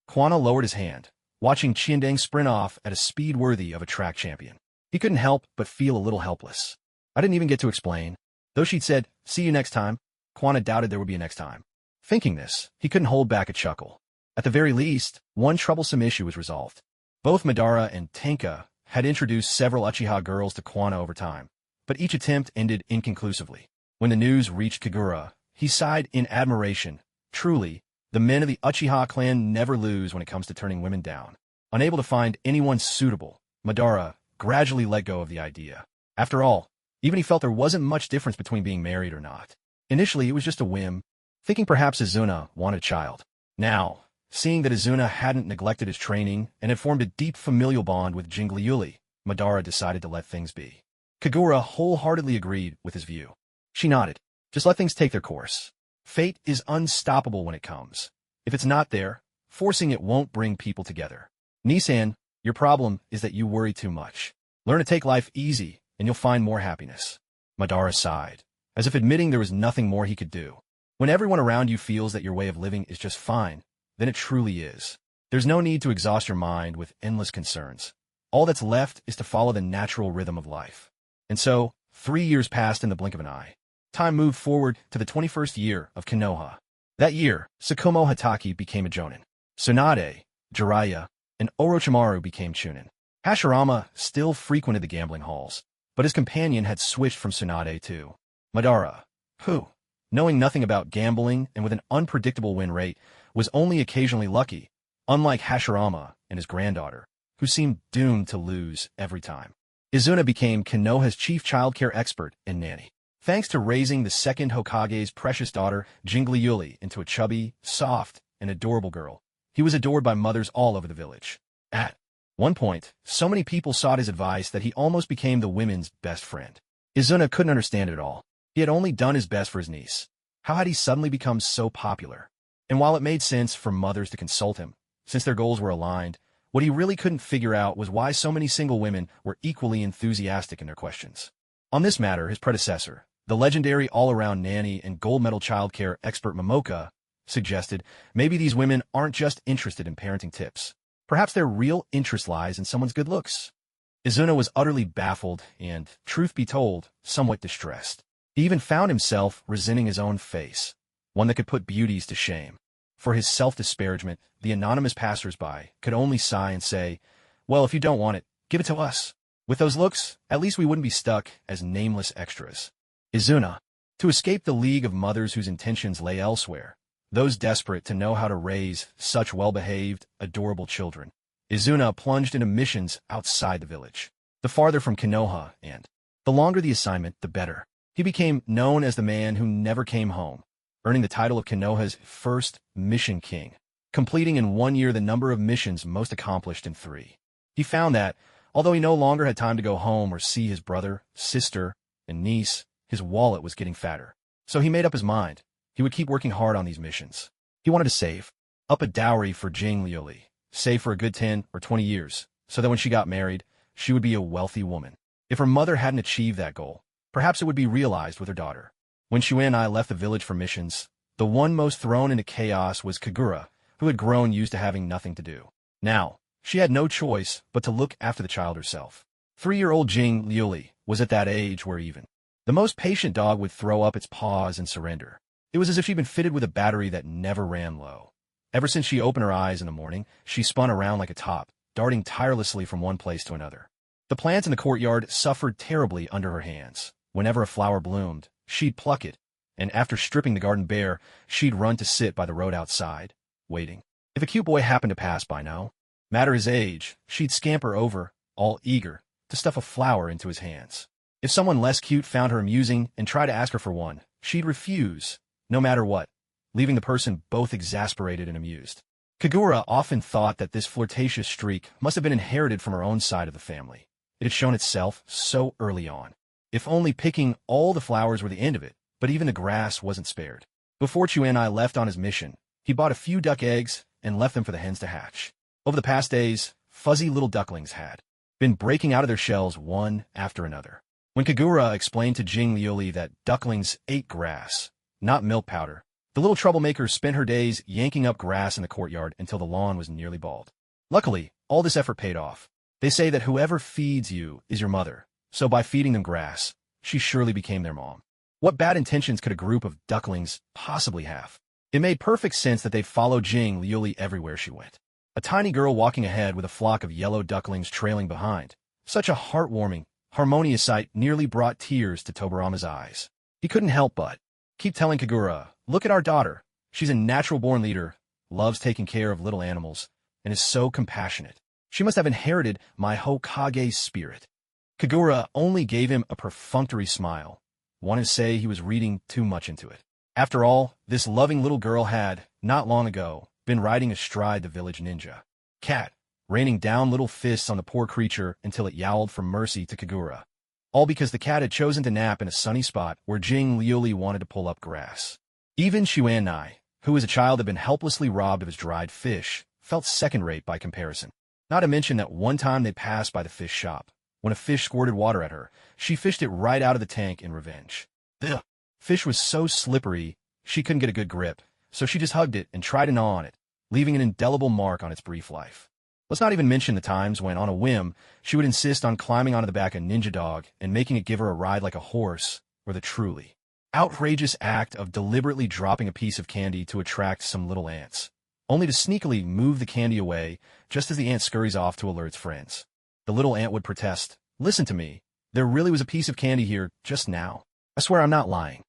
Kwanna lowered his hand, watching Chiandeng sprint off at a speed worthy of a track champion. He couldn't help but feel a little helpless. I didn't even get to explain. Though she'd said, see you next time, Kwanna doubted there would be a next time. Thinking this, he couldn't hold back a chuckle. At the very least, one troublesome issue was resolved. Both Madara and Tenka had introduced several Uchiha girls to Kwanna over time, but each attempt ended inconclusively. When the news reached Kagura, he sighed in admiration. Truly, the men of the Uchiha clan never lose when it comes to turning women down. Unable to find anyone suitable, Madara gradually let go of the idea. After all, even he felt there wasn't much difference between being married or not. Initially, it was just a whim, thinking perhaps Izuna wanted a child. Now, Seeing that Izuna hadn't neglected his training and had formed a deep familial bond with Jingliuli, Madara decided to let things be. Kagura wholeheartedly agreed with his view. She nodded. Just let things take their course. Fate is unstoppable when it comes. If it's not there, forcing it won't bring people together. Nisan, your problem is that you worry too much. Learn to take life easy, and you'll find more happiness. Madara sighed, as if admitting there was nothing more he could do. When everyone around you feels that your way of living is just fine, then it truly is. There's no need to exhaust your mind with endless concerns. All that's left is to follow the natural rhythm of life. And so, 3 years passed in the blink of an eye. Time moved forward to the 21st year of Konoha. That year, Tsukumo Hatake became a jonin. Tsunade, Jiraiya, and Orochimaru became chunin. Hashirama still frequented the gambling halls, but his companion had switched from Tsunade to Madara, who, knowing nothing about gambling and with an unpredictable win rate, was only occasionally lucky, unlike Hashirama and his granddaughter, who seemed doomed to lose every time. Izuna became Konoha's chief childcare expert and nanny. Thanks to raising the second Hokage's precious daughter, Jingliuli, into a chubby, soft, and adorable girl, he was adored by mothers all over the village. At one point, so many people sought his advice that he almost became the women's best friend. Izuna couldn't understand it at all. He had only done his best for his niece. How had he suddenly become so popular? And while it made sense for mothers to consult him, since their goals were aligned, what he really couldn't figure out was why so many single women were equally enthusiastic in their questions. On this matter, his predecessor, the legendary all-around nanny and gold medal childcare expert Momoka, suggested maybe these women aren't just interested in parenting tips. Perhaps their real interest lies in someone's good looks. Izuna was utterly baffled and, truth be told, somewhat distressed. He even found himself resenting his own face, one that could put beauties to shame. For his self-disparagement, the anonymous passers-by could only sigh and say, well, if you don't want it, give it to us. With those looks, at least we wouldn't be stuck as nameless extras. Izuna, to escape the league of mothers whose intentions lay elsewhere, those desperate to know how to raise such well-behaved, adorable children, Izuna plunged into missions outside the village, the farther from Konoha, and the longer the assignment, the better. He became known as the man who never came home, earning the title of Konoha's first mission king, completing in 1 year the number of missions most accomplished in 3. He found that, although he no longer had time to go home or see his brother, sister, and niece, his wallet was getting fatter. So he made up his mind. He would keep working hard on these missions. He wanted to save up a dowry for Jingliuli, save for a good 10 or 20 years, so that when she got married, she would be a wealthy woman. If her mother hadn't achieved that goal, perhaps it would be realized with her daughter. When Shu and I left the village for missions, the one most thrown into chaos was Kagura, who had grown used to having nothing to do. Now, she had no choice but to look after the child herself. 3-year-old Jingliuli was at that age where even the most patient dog would throw up its paws and surrender. It was as if she'd been fitted with a battery that never ran low. Ever since she opened her eyes in the morning, she spun around like a top, darting tirelessly from one place to another. The plants in the courtyard suffered terribly under her hands. Whenever a flower bloomed, she'd pluck it, and after stripping the garden bare, she'd run to sit by the road outside, waiting. If a cute boy happened to pass by now, matter his age, she'd scamper over, all eager, to stuff a flower into his hands. If someone less cute found her amusing and tried to ask her for one, she'd refuse, no matter what, leaving the person both exasperated and amused. Kagura often thought that this flirtatious streak must have been inherited from her own side of the family. It had shown itself so early on. If only picking all the flowers were the end of it, but even the grass wasn't spared. Before Chu and I left on his mission, he bought a few duck eggs and left them for the hens to hatch. Over the past days, fuzzy little ducklings had been breaking out of their shells one after another. When Kagura explained to Jingliuli that ducklings ate grass, not milk powder, the little troublemaker spent her days yanking up grass in the courtyard until the lawn was nearly bald. Luckily, all this effort paid off. They say that whoever feeds you is your mother, so by feeding them grass, she surely became their mom. What bad intentions could a group of ducklings possibly have? It made perfect sense that they'd follow Jingliuli everywhere she went. A tiny girl walking ahead with a flock of yellow ducklings trailing behind. Such a heartwarming, harmonious sight nearly brought tears to Tobarama's eyes. He couldn't help but keep telling Kagura, look at our daughter. She's a natural-born leader, loves taking care of little animals, and is so compassionate. She must have inherited my Hokage's spirit. Kagura only gave him a perfunctory smile, wanted to say he was reading too much into it. After all, this loving little girl had, not long ago, been riding astride the village ninja. Cat, raining down little fists on the poor creature until it yowled for mercy to Kagura. All because the cat had chosen to nap in a sunny spot where Jing Liuli wanted to pull up grass. Even Xuan who as a child had been helplessly robbed of his dried fish, felt second-rate by comparison. Not to mention that one time they passed by the fish shop. When a fish squirted water at her, she fished it right out of the tank in revenge. The fish was so slippery, she couldn't get a good grip, so she just hugged it and tried to gnaw on it, leaving an indelible mark on its brief life. Let's not even mention the times when, on a whim, she would insist on climbing onto the back of Ninja Dog and making it give her a ride like a horse, or the truly outrageous act of deliberately dropping a piece of candy to attract some little ants, only to sneakily move the candy away just as the ant scurries off to alert its friends. The little ant would protest, "Listen to me, there really was a piece of candy here just now. I swear I'm not lying."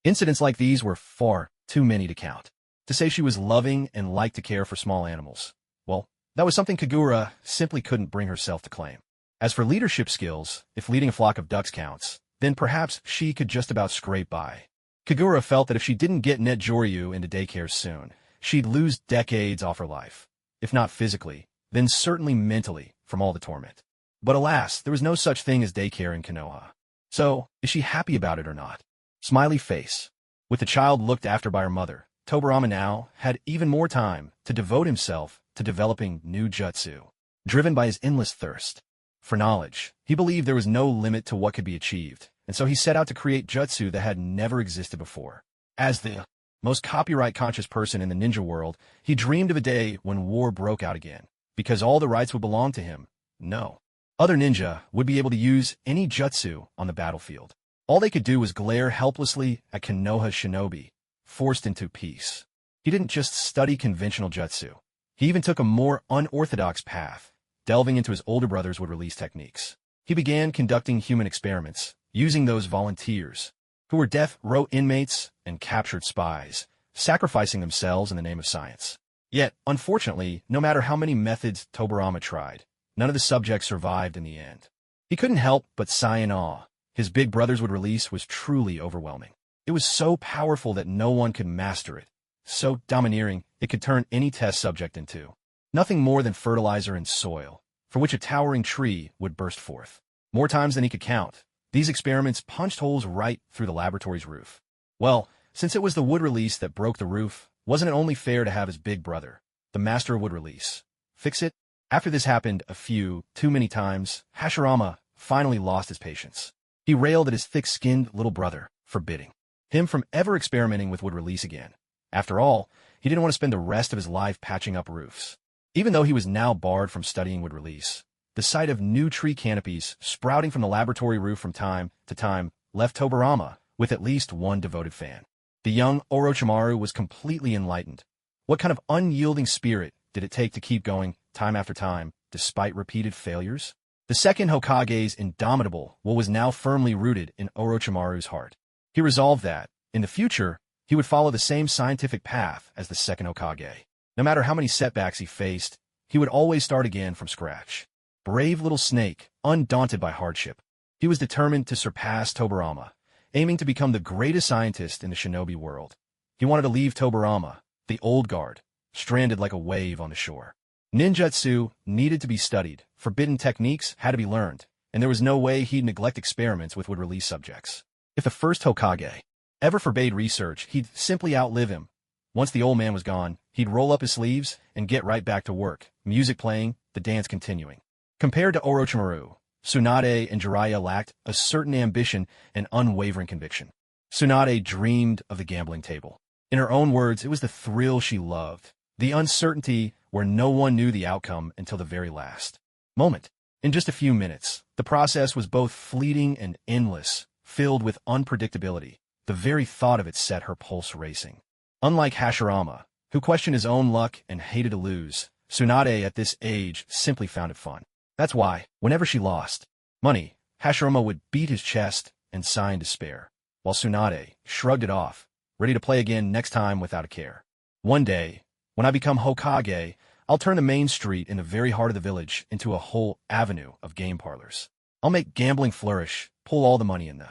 Incidents like these were far too many to count. To say she was loving and liked to care for small animals, well, that was something Kagura simply couldn't bring herself to claim. As for leadership skills, if leading a flock of ducks counts, then perhaps she could just about scrape by. Kagura felt that if she didn't get Netjoryu into daycare soon, she'd lose decades off her life. If not physically, then certainly mentally, from all the torment. But alas, there was no such thing as daycare in Konoha. So, is she happy about it or not? Smiley face. With the child looked after by her mother, Tobarama now had even more time to devote himself to developing new jutsu. Driven by his endless thirst for knowledge, he believed there was no limit to what could be achieved, and so he set out to create jutsu that had never existed before. As the most copyright-conscious person in the ninja world, he dreamed of a day when war broke out again, because all the rights would belong to him. No. Other ninja would be able to use any jutsu on the battlefield. All they could do was glare helplessly at Konoha's shinobi, forced into peace. He didn't just study conventional jutsu. He even took a more unorthodox path, delving into his older brother's would-release techniques. He began conducting human experiments, using those volunteers, who were death row inmates and captured spies, sacrificing themselves in the name of science. Yet, unfortunately, no matter how many methods Tobarama tried, none of the subjects survived in the end. He couldn't help but sigh in awe. His big brother's would-release was truly overwhelming. It was so powerful that no one could master it, so domineering it could turn any test subject into nothing more than fertilizer and soil, for which a towering tree would burst forth. More times than he could count, these experiments punched holes right through the laboratory's roof. Well, since it was the wood-release that broke the roof, wasn't it only fair to have his big brother, the master of wood-release, fix it? After this happened too many times, Hashirama finally lost his patience. He railed at his thick-skinned little brother, forbidding him from ever experimenting with wood-release again. After all, he didn't want to spend the rest of his life patching up roofs. Even though he was now barred from studying wood-release, the sight of new tree canopies sprouting from the laboratory roof from time to time left Tobarama with at least one devoted fan. The young Orochimaru was completely enlightened. What kind of unyielding spirit did it take to keep going time after time, despite repeated failures? The second Hokage's indomitable will was now firmly rooted in Orochimaru's heart. He resolved that, in the future, he would follow the same scientific path as the second Hokage. No matter how many setbacks he faced, he would always start again from scratch. Brave little snake, undaunted by hardship. He was determined to surpass Tobarama, aiming to become the greatest scientist in the shinobi world. He wanted to leave Tobarama, the old guard, stranded like a wave on the shore. Ninjutsu needed to be studied, forbidden techniques had to be learned, and there was no way he'd neglect experiments with wood-release subjects. If the first Hokage ever forbade research, he'd simply outlive him. Once the old man was gone, he'd roll up his sleeves and get right back to work, music playing, the dance continuing. Compared to Orochimaru, Tsunade and Jiraiya lacked a certain ambition and unwavering conviction. Tsunade dreamed of the gambling table. In her own words, it was the thrill she loved, the uncertainty where no one knew the outcome until the very last moment. In just a few minutes, the process was both fleeting and endless, filled with unpredictability. The very thought of it set her pulse racing. Unlike Hashirama, who questioned his own luck and hated to lose, Tsunade at this age simply found it fun. That's why, whenever she lost money, Hashirama would beat his chest and sigh in despair, while Tsunade shrugged it off, ready to play again next time without a care. One day, when I become Hokage, I'll turn the main street in the very heart of the village into a whole avenue of game parlors. I'll make gambling flourish, pull all the money in the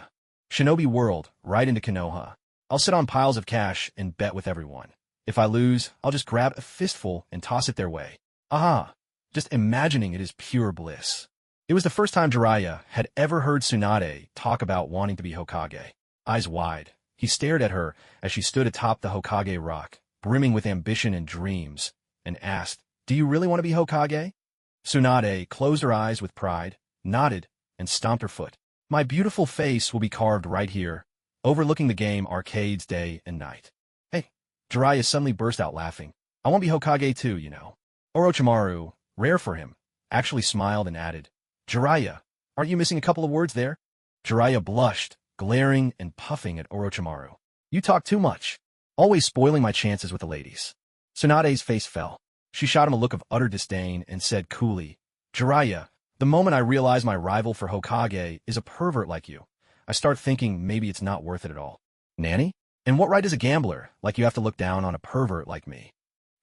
shinobi world right into Konoha. I'll sit on piles of cash and bet with everyone. If I lose, I'll just grab a fistful and toss it their way. Aha! Just imagining it is pure bliss. It was the first time Jiraiya had ever heard Tsunade talk about wanting to be Hokage. Eyes wide, he stared at her as she stood atop the Hokage rock, brimming with ambition and dreams, and asked, "Do you really want to be Hokage?" Tsunade closed her eyes with pride, nodded, and stomped her foot. "My beautiful face will be carved right here, overlooking the game arcades day and night." Hey, Jiraiya suddenly burst out laughing. "I won't be Hokage too, you know." Orochimaru, rare for him, actually smiled and added, "Jiraiya, aren't you missing a couple of words there?" Jiraiya blushed, glaring and puffing at Orochimaru. "You talk too much, always spoiling my chances with the ladies." Tsunade's face fell. She shot him a look of utter disdain and said coolly, "Jiraiya, the moment I realize my rival for Hokage is a pervert like you, I start thinking maybe it's not worth it at all." "Nanny? And what right is a gambler like you have to look down on a pervert like me?"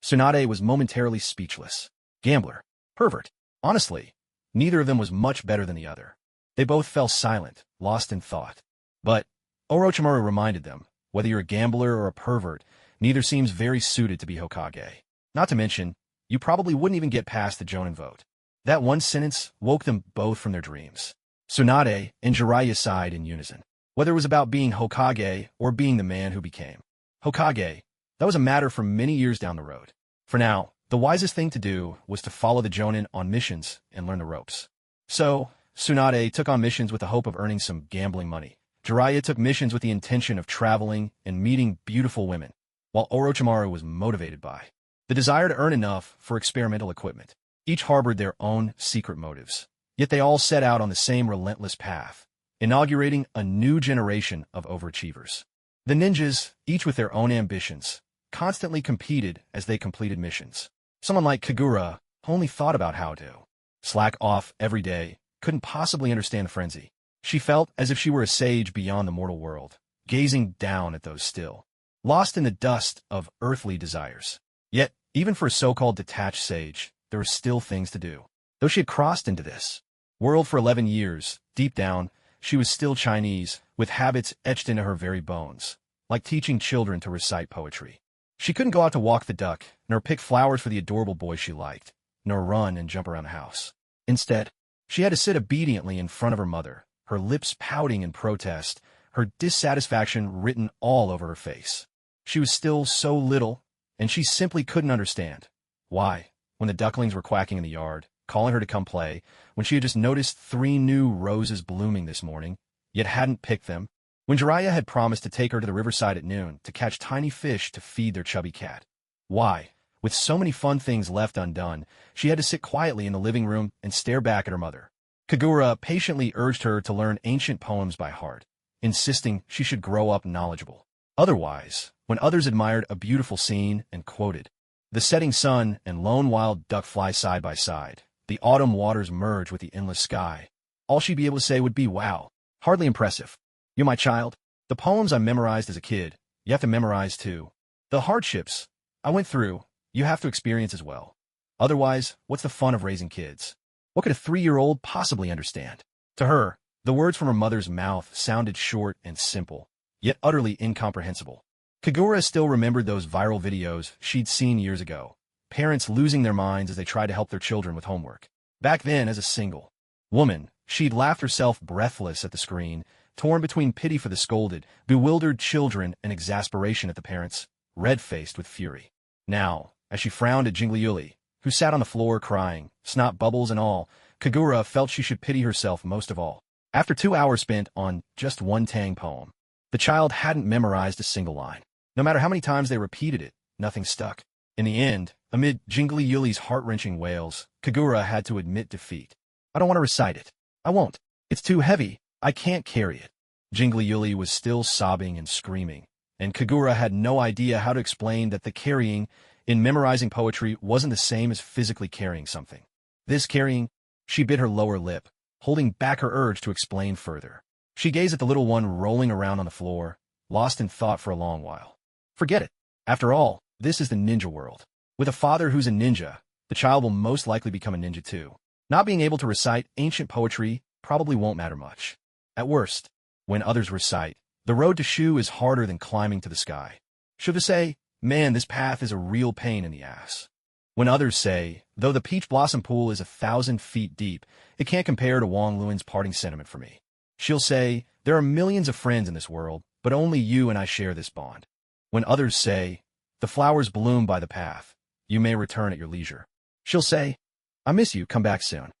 Tsunade was momentarily speechless. Gambler. Pervert. Honestly, neither of them was much better than the other. They both fell silent, lost in thought. But Orochimaru reminded them, whether you're a gambler or a pervert, neither seems very suited to be Hokage. Not to mention, you probably wouldn't even get past the Jonin vote. That one sentence woke them both from their dreams. Tsunade and Jiraiya sighed in unison. Whether it was about being Hokage or being the man who became Hokage, that was a matter for many years down the road. For now, the wisest thing to do was to follow the Jonin on missions and learn the ropes. So, Tsunade took on missions with the hope of earning some gambling money. Jiraiya took missions with the intention of traveling and meeting beautiful women, while Orochimaru was motivated by the desire to earn enough for experimental equipment. Each harbored their own secret motives, yet they all set out on the same relentless path, inaugurating a new generation of overachievers. The ninjas, each with their own ambitions, constantly competed as they completed missions. Someone like Kagura only thought about how to slack off every day, couldn't possibly understand frenzy. She felt as if she were a sage beyond the mortal world, gazing down at those still, lost in the dust of earthly desires. Yet, even for a so-called detached sage, there were still things to do. Though she had crossed into this world for 11 years, deep down, she was still Chinese, with habits etched into her very bones, like teaching children to recite poetry. She couldn't go out to walk the duck, nor pick flowers for the adorable boy she liked, nor run and jump around the house. Instead, she had to sit obediently in front of her mother, her lips pouting in protest, her dissatisfaction written all over her face. She was still so little, and she simply couldn't understand why, when the ducklings were quacking in the yard, calling her to come play, when she had just noticed 3 new roses blooming this morning, yet hadn't picked them, when Jiraiya had promised to take her to the riverside at noon to catch tiny fish to feed their chubby cat. Why, with so many fun things left undone, she had to sit quietly in the living room and stare back at her mother. Kagura patiently urged her to learn ancient poems by heart, insisting she should grow up knowledgeable. Otherwise, when others admired a beautiful scene and quoted, "The setting sun and lone wild duck fly side by side, the autumn waters merge with the endless sky," all she'd be able to say would be, "Wow, hardly impressive. You're my child. The poems I memorized as a kid, you have to memorize too. The hardships I went through, you have to experience as well. Otherwise, what's the fun of raising kids? What could a 3-year-old possibly understand?" To her, the words from her mother's mouth sounded short and simple, yet utterly incomprehensible. Kagura still remembered those viral videos she'd seen years ago, parents losing their minds as they tried to help their children with homework. Back then, as a single woman, she'd laughed herself breathless at the screen, torn between pity for the scolded, bewildered children and exasperation at the parents, red-faced with fury. Now, as she frowned at Jingliuli, who sat on the floor crying, snot bubbles and all, Kagura felt she should pity herself most of all. After 2 hours spent on just one Tang poem, the child hadn't memorized a single line. No matter how many times they repeated it, nothing stuck. In the end, amid Jingliuli's heart-wrenching wails, Kagura had to admit defeat. "I don't want to recite it. I won't. It's too heavy. I can't carry it." Jingliuli was still sobbing and screaming, and Kagura had no idea how to explain that the carrying in memorizing poetry wasn't the same as physically carrying something. This carrying, she bit her lower lip, holding back her urge to explain further. She gazed at the little one rolling around on the floor, lost in thought for a long while. Forget it. After all, this is the ninja world. With a father who's a ninja, the child will most likely become a ninja too. Not being able to recite ancient poetry probably won't matter much. At worst, when others recite, the road to Shu is harder than climbing to the sky. Should I say, man, this path is a real pain in the ass. When others say, though the peach blossom pool is 1,000 feet deep, it can't compare to Wang Luan's parting sentiment for me. She'll say, there are millions of friends in this world, but only you and I share this bond. When others say, the flowers bloom by the path, you may return at your leisure. She'll say, I miss you, come back soon.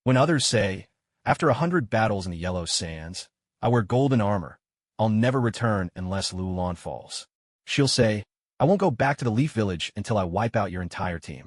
When others say, after 100 battles in the yellow sands, I wear golden armor, I'll never return unless Lulan falls. She'll say, I won't go back to the Leaf Village until I wipe out your entire team.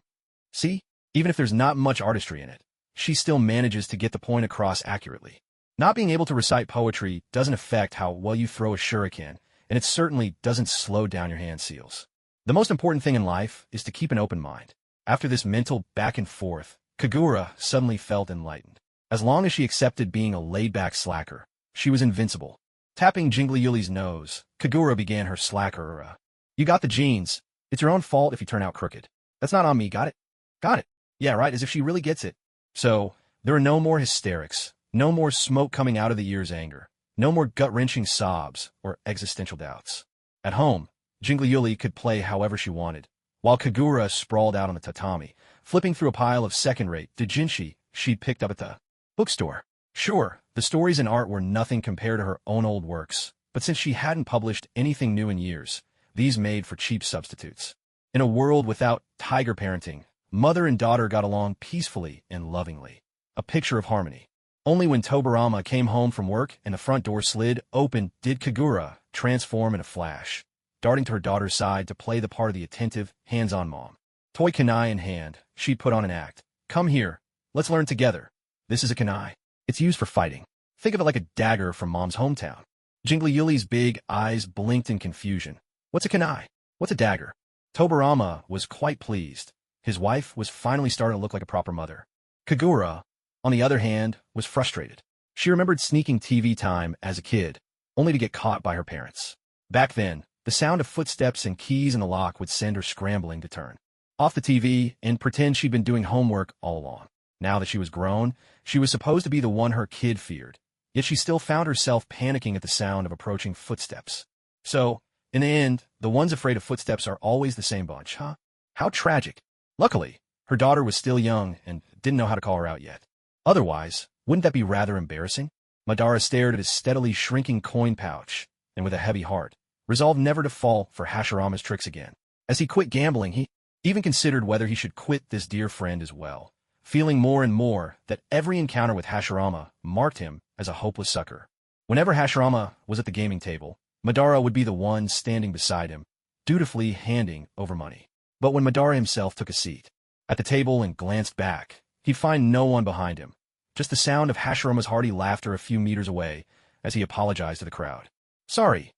See, even if there's not much artistry in it, she still manages to get the point across accurately. Not being able to recite poetry doesn't affect how well you throw a shuriken, and it certainly doesn't slow down your hand seals. The most important thing in life is to keep an open mind. After this mental back and forth, Kagura suddenly felt enlightened. As long as she accepted being a laid-back slacker, she was invincible. Tapping Jingli Yuli's nose, Kagura began her slacker era. You got the genes. It's your own fault if you turn out crooked. That's not on me, got it? Got it. Yeah, right, as if she really gets it. So, there are no more hysterics, no more smoke coming out of the ears anger, no more gut-wrenching sobs or existential doubts. At home, Jingli Yuli could play however she wanted, while Kagura sprawled out on the tatami, flipping through a pile of second-rate doujinshi she'd picked up at the bookstore. Sure, the stories and art were nothing compared to her own old works, but since she hadn't published anything new in years, these made for cheap substitutes. In a world without tiger parenting, mother and daughter got along peacefully and lovingly. A picture of harmony. Only when Tobarama came home from work and the front door slid open did Kagura transform in a flash, darting to her daughter's side to play the part of the attentive, hands-on mom. Toy kunai in hand, she'd put on an act. Come here, let's learn together. This is a kunai. It's used for fighting. Think of it like a dagger from mom's hometown. Jingli Yuli's big eyes blinked in confusion. What's a kunai? What's a dagger? Tobarama was quite pleased. His wife was finally starting to look like a proper mother. Kagura, on the other hand, was frustrated. She remembered sneaking TV time as a kid, only to get caught by her parents. Back then, the sound of footsteps and keys in the lock would send her scrambling to turn off the TV and pretend she'd been doing homework all along. Now that she was grown, she was supposed to be the one her kid feared, yet she still found herself panicking at the sound of approaching footsteps. So, in the end, the ones afraid of footsteps are always the same bunch, huh? How tragic. Luckily, her daughter was still young and didn't know how to call her out yet. Otherwise, wouldn't that be rather embarrassing? Madara stared at his steadily shrinking coin pouch, and with a heavy heart, resolved never to fall for Hashirama's tricks again. As he quit gambling, he even considered whether he should quit this dear friend as well, feeling more and more that every encounter with Hashirama marked him as a hopeless sucker. Whenever Hashirama was at the gaming table, Madara would be the one standing beside him, dutifully handing over money. But when Madara himself took a seat at the table and glanced back, he'd find no one behind him, just the sound of Hashirama's hearty laughter a few meters away as he apologized to the crowd. Sorry,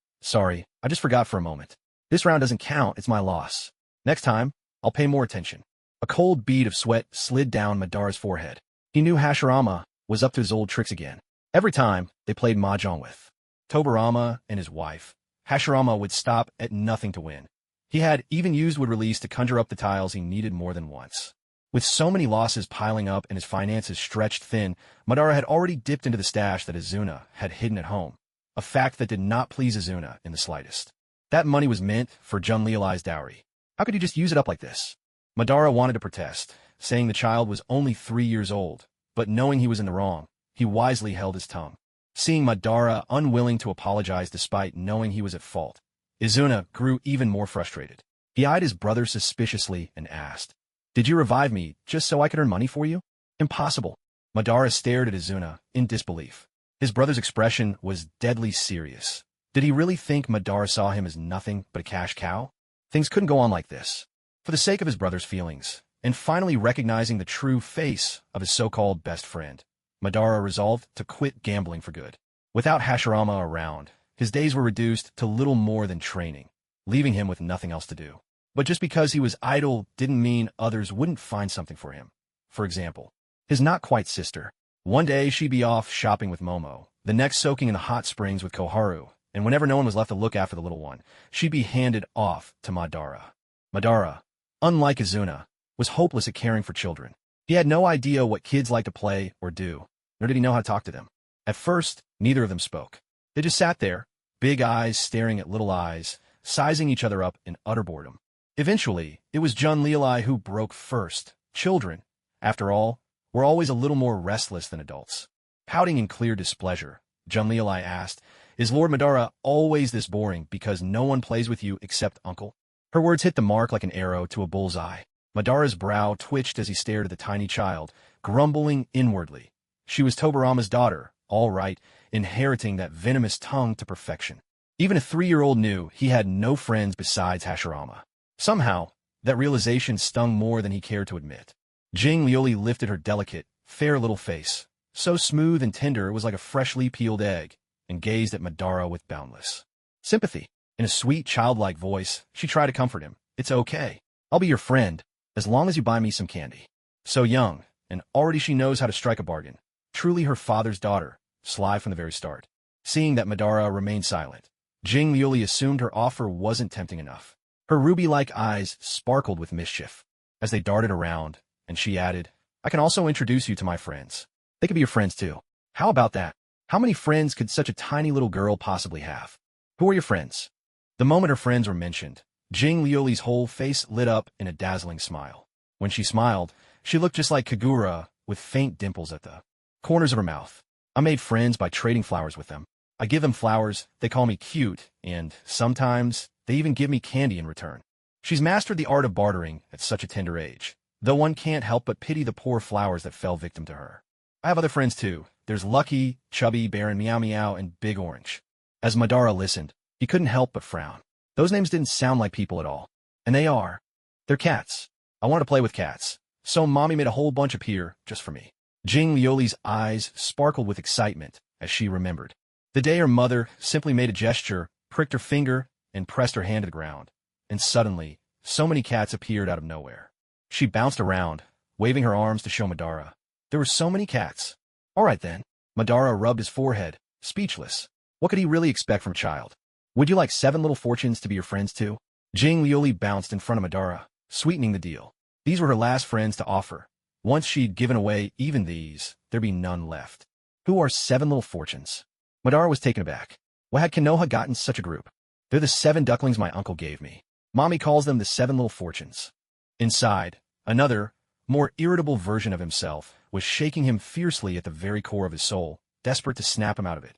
I just forgot for a moment. This round doesn't count, it's my loss. Next time, I'll pay more attention. A cold bead of sweat slid down Madara's forehead. He knew Hashirama was up to his old tricks again. Every time they played mahjong with Tobarama and his wife, Hashirama would stop at nothing to win. He had even used wood release to conjure up the tiles he needed more than once. With so many losses piling up and his finances stretched thin, Madara had already dipped into the stash that Izuna had hidden at home, a fact that did not please Izuna in the slightest. That money was meant for Jun Liali's dowry. How could he just use it up like this? Madara wanted to protest, saying the child was only 3 years old, but knowing he was in the wrong, he wisely held his tongue. Seeing Madara unwilling to apologize despite knowing he was at fault, Izuna grew even more frustrated. He eyed his brother suspiciously and asked, Did you revive me just so I could earn money for you? Impossible. Madara stared at Izuna in disbelief. His brother's expression was deadly serious. Did he really think Madara saw him as nothing but a cash cow? Things couldn't go on like this. For the sake of his brother's feelings, and finally recognizing the true face of his so-called best friend, Madara resolved to quit gambling for good. Without Hashirama around, his days were reduced to little more than training, leaving him with nothing else to do. But just because he was idle didn't mean others wouldn't find something for him. For example, his not-quite sister. One day she'd be off shopping with Momo, the next soaking in the hot springs with Koharu, and whenever no one was left to look after the little one, she'd be handed off to Madara. Madara, unlike Izuna, was hopeless at caring for children. He had no idea what kids like to play or do, nor did he know how to talk to them. At first, neither of them spoke. They just sat there, big eyes staring at little eyes, sizing each other up in utter boredom. Eventually, it was Jun Leali who broke first. Children, after all, were always a little more restless than adults. Pouting in clear displeasure, Jun Leali asked, "Is Lord Madara always this boring because no one plays with you except Uncle?" Her words hit the mark like an arrow to a bullseye. Madara's brow twitched as he stared at the tiny child, grumbling inwardly. She was Tobarama's daughter, all right, inheriting that venomous tongue to perfection. Even a 3-year-old knew he had no friends besides Hashirama. Somehow, that realization stung more than he cared to admit. Jing Lioli lifted her delicate, fair little face, so smooth and tender it was like a freshly peeled egg, and gazed at Madara with boundless sympathy. In a sweet, childlike voice, she tried to comfort him. "It's okay. I'll be your friend, as long as you buy me some candy." So young, and already she knows how to strike a bargain. Truly her father's daughter, sly from the very start. Seeing that Madara remained silent, Jing Lioli assumed her offer wasn't tempting enough. Her ruby-like eyes sparkled with mischief as they darted around, and she added, "I can also introduce you to my friends. They could be your friends too. How about that? How many friends could such a tiny little girl possibly have? Who are your friends?" The moment her friends were mentioned, Jing Lioli's whole face lit up in a dazzling smile. When she smiled, she looked just like Kagura, with faint dimples at the corners of her mouth. "I made friends by trading flowers with them. I give them flowers, they call me cute, and sometimes they even give me candy in return." She's mastered the art of bartering at such a tender age, though one can't help but pity the poor flowers that fell victim to her. "I have other friends too. There's Lucky, Chubby, Baron Meow Meow, and Big Orange." As Madara listened, he couldn't help but frown. Those names didn't sound like people at all. And they are. They're cats. I wanted to play with cats, so Mommy made a whole bunch appear just for me. Jing Lioli's eyes sparkled with excitement as she remembered the day her mother simply made a gesture, pricked her finger, and pressed her hand to the ground. And suddenly, so many cats appeared out of nowhere. She bounced around, waving her arms to show Madara. There were so many cats. All right then. Madara rubbed his forehead, speechless. What could he really expect from a child? "Would you like 7 little fortunes to be your friends too?" Jing Lioli bounced in front of Madara, sweetening the deal. These were her last friends to offer. Once she'd given away even these, there'd be none left. Who are 7 little fortunes? Madara was taken aback. Why had Konoha gotten such a group? "They're the 7 ducklings my uncle gave me. Mommy calls them the 7 little fortunes." Inside, another, more irritable version of himself was shaking him fiercely at the very core of his soul, desperate to snap him out of it.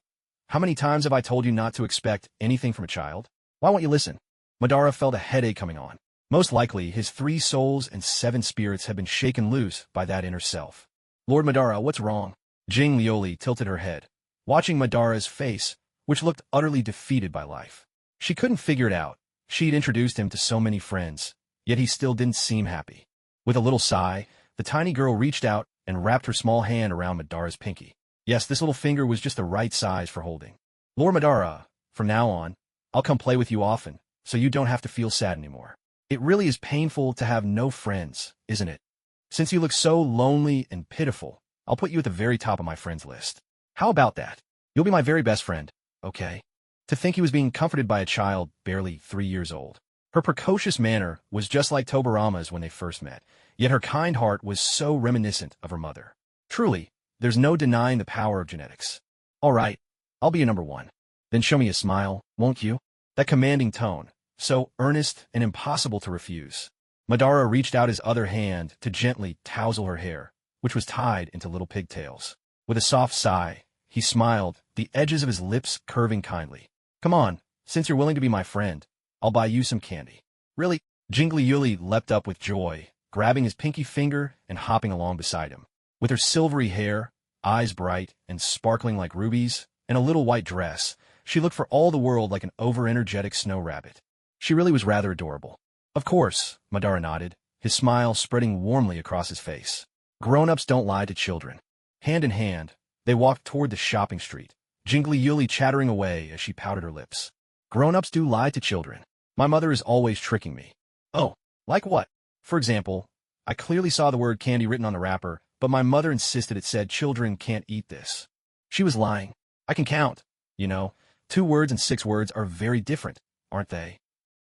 "How many times have I told you not to expect anything from a child? Why won't you listen?" Madara felt a headache coming on. Most likely, his 3 souls and 7 spirits had been shaken loose by that inner self. "Lord Madara, what's wrong?" Jing Lioli tilted her head, watching Madara's face, which looked utterly defeated by life. She couldn't figure it out. She'd introduced him to so many friends, yet he still didn't seem happy. With a little sigh, the tiny girl reached out and wrapped her small hand around Madara's pinky. Yes, this little finger was just the right size for holding. "Lord Madara, from now on, I'll come play with you often, so you don't have to feel sad anymore. It really is painful to have no friends, isn't it? Since you look so lonely and pitiful, I'll put you at the very top of my friends list. How about that? You'll be my very best friend, okay?" To think he was being comforted by a child barely 3 years old. Her precocious manner was just like Tobarama's when they first met, yet her kind heart was so reminiscent of her mother. Truly, there's no denying the power of genetics. "All right, I'll be your number 1. Then show me a smile, won't you?" That commanding tone, so earnest and impossible to refuse. Madara reached out his other hand to gently tousle her hair, which was tied into little pigtails. With a soft sigh, he smiled, the edges of his lips curving kindly. "Come on, since you're willing to be my friend, I'll buy you some candy." "Really?" Jingli Yuli leapt up with joy, grabbing his pinky finger and hopping along beside him. With her silvery hair, eyes bright and sparkling like rubies, and a little white dress, she looked for all the world like an over-energetic snow rabbit. She really was rather adorable. "Of course," Madara nodded, his smile spreading warmly across his face. Grown-ups don't lie to children. Hand in hand, they walked toward the shopping street, Jingli Yuli chattering away as she pouted her lips. "Grown-ups do lie to children. My mother is always tricking me." "Oh, like what?" "For example, I clearly saw the word candy written on the wrapper, but my mother insisted it said children can't eat this. She was lying. I can count. You know, 2 words and 6 words are very different, aren't they?"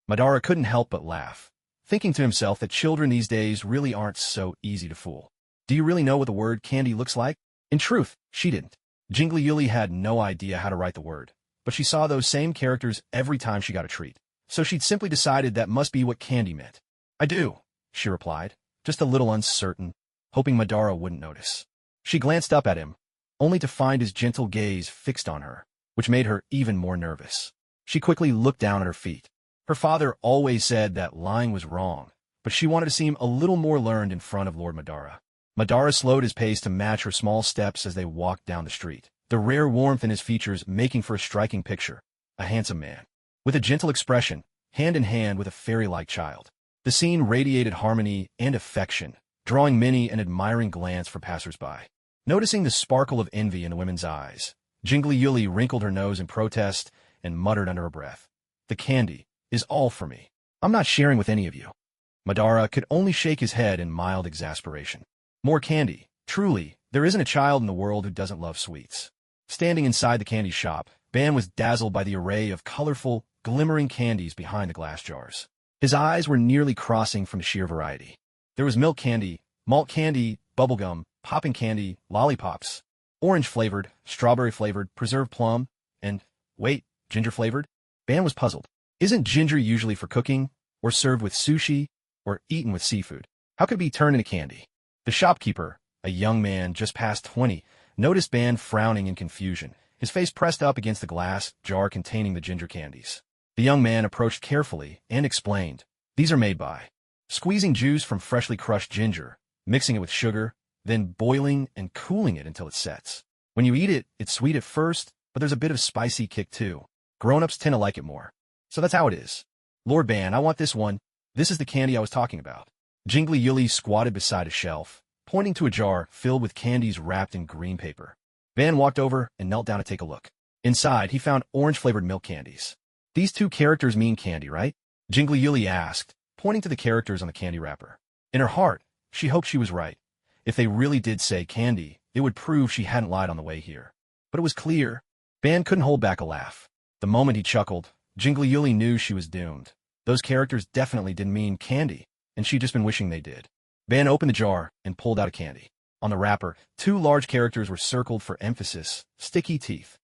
Madara couldn't help but laugh, thinking to himself that children these days really aren't so easy to fool. Do you really know what the word candy looks like? In truth, she didn't. Jingli Yuli had no idea how to write the word, but she saw those same characters every time she got a treat. so she'd simply decided that must be what candy meant. I do, she replied, just a little uncertain, hoping Madara wouldn't notice. She glanced up at him, only to find his gentle gaze fixed on her, which made her even more nervous. She quickly looked down at her feet. Her father always said that lying was wrong, but she wanted to seem a little more learned in front of Lord Madara. Madara slowed his pace to match her small steps as they walked down the street, the rare warmth in his features making for a striking picture, a handsome man, with a gentle expression, hand in hand with a fairy-like child. The scene radiated harmony and affection, drawing many an admiring glance from passers-by. Noticing the sparkle of envy in the women's eyes, Jingli Yuli wrinkled her nose in protest and muttered under her breath, "The candy is all for me. I'm not sharing with any of you." Madara could only shake his head in mild exasperation. More candy. Truly, there isn't a child in the world who doesn't love sweets. Standing inside the candy shop, Ban was dazzled by the array of colorful, glimmering candies behind the glass jars. His eyes were nearly crossing from the sheer variety. There was milk candy, malt candy, bubblegum, popping candy, lollipops, orange-flavored, strawberry-flavored, preserved plum, and, wait, ginger-flavored? Ban was puzzled. Isn't ginger usually for cooking, or served with sushi, or eaten with seafood? How could it be turned into candy? The shopkeeper, a young man just past 20, noticed Ban frowning in confusion, his face pressed up against the glass jar containing the ginger candies. The young man approached carefully and explained, "These are made by squeezing juice from freshly crushed ginger, mixing it with sugar, then boiling and cooling it until it sets. When you eat it, it's sweet at first, but there's a bit of spicy kick too. Grown-ups tend to like it more. So that's how it is. Lord Ban, I want this one. This is the candy I was talking about." Jingli Yuli squatted beside a shelf, pointing to a jar filled with candies wrapped in green paper. Ban walked over and knelt down to take a look. Inside, he found orange-flavored milk candies. "These two characters mean candy, right?" Jingli Yuli asked, pointing to the characters on the candy wrapper. In her heart, she hoped she was right. If they really did say candy, it would prove she hadn't lied on the way here. But it was clear. Ban couldn't hold back a laugh. The moment he chuckled, Jingli Yuli knew she was doomed. Those characters definitely didn't mean candy, and she'd just been wishing they did. Ban opened the jar and pulled out a candy. On the wrapper, two large characters were circled for emphasis, sticky teeth.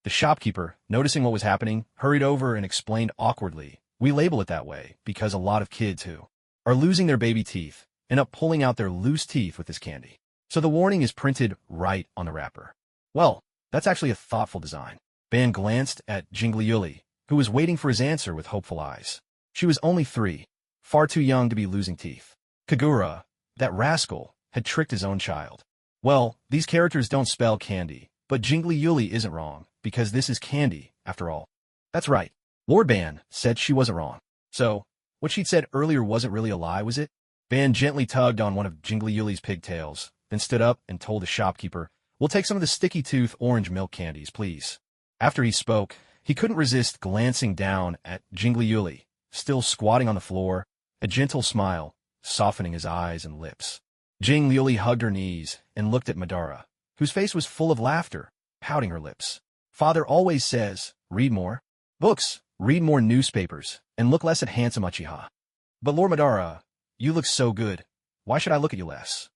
The shopkeeper, noticing what was happening, hurried over and explained awkwardly, "We label it that way because a lot of kids who are losing their baby teeth end up pulling out their loose teeth with this candy. So the warning is printed right on the wrapper." Well, that's actually a thoughtful design. Ban glanced at Jingli Yuli, who was waiting for his answer with hopeful eyes. She was only 3, far too young to be losing teeth. Kagura, that rascal, had tricked his own child. Well, these characters don't spell candy, but Jingli Yuli isn't wrong, because this is candy, after all. That's right. Lord Ban said she wasn't wrong. So, what she'd said earlier wasn't really a lie, was it? Ban gently tugged on one of Jingli Yuli's pigtails, then stood up and told the shopkeeper, "We'll take some of the sticky tooth orange milk candies, please." After he spoke, he couldn't resist glancing down at Jingli Yuli, still squatting on the floor, a gentle smile softening his eyes and lips. Jing Yuli hugged her knees and looked at Madara, whose face was full of laughter, pouting her lips. "Father always says, read more books, read more newspapers, and look less at handsome Uchiha. But Lord Madara, you look so good. Why should I look at you less?"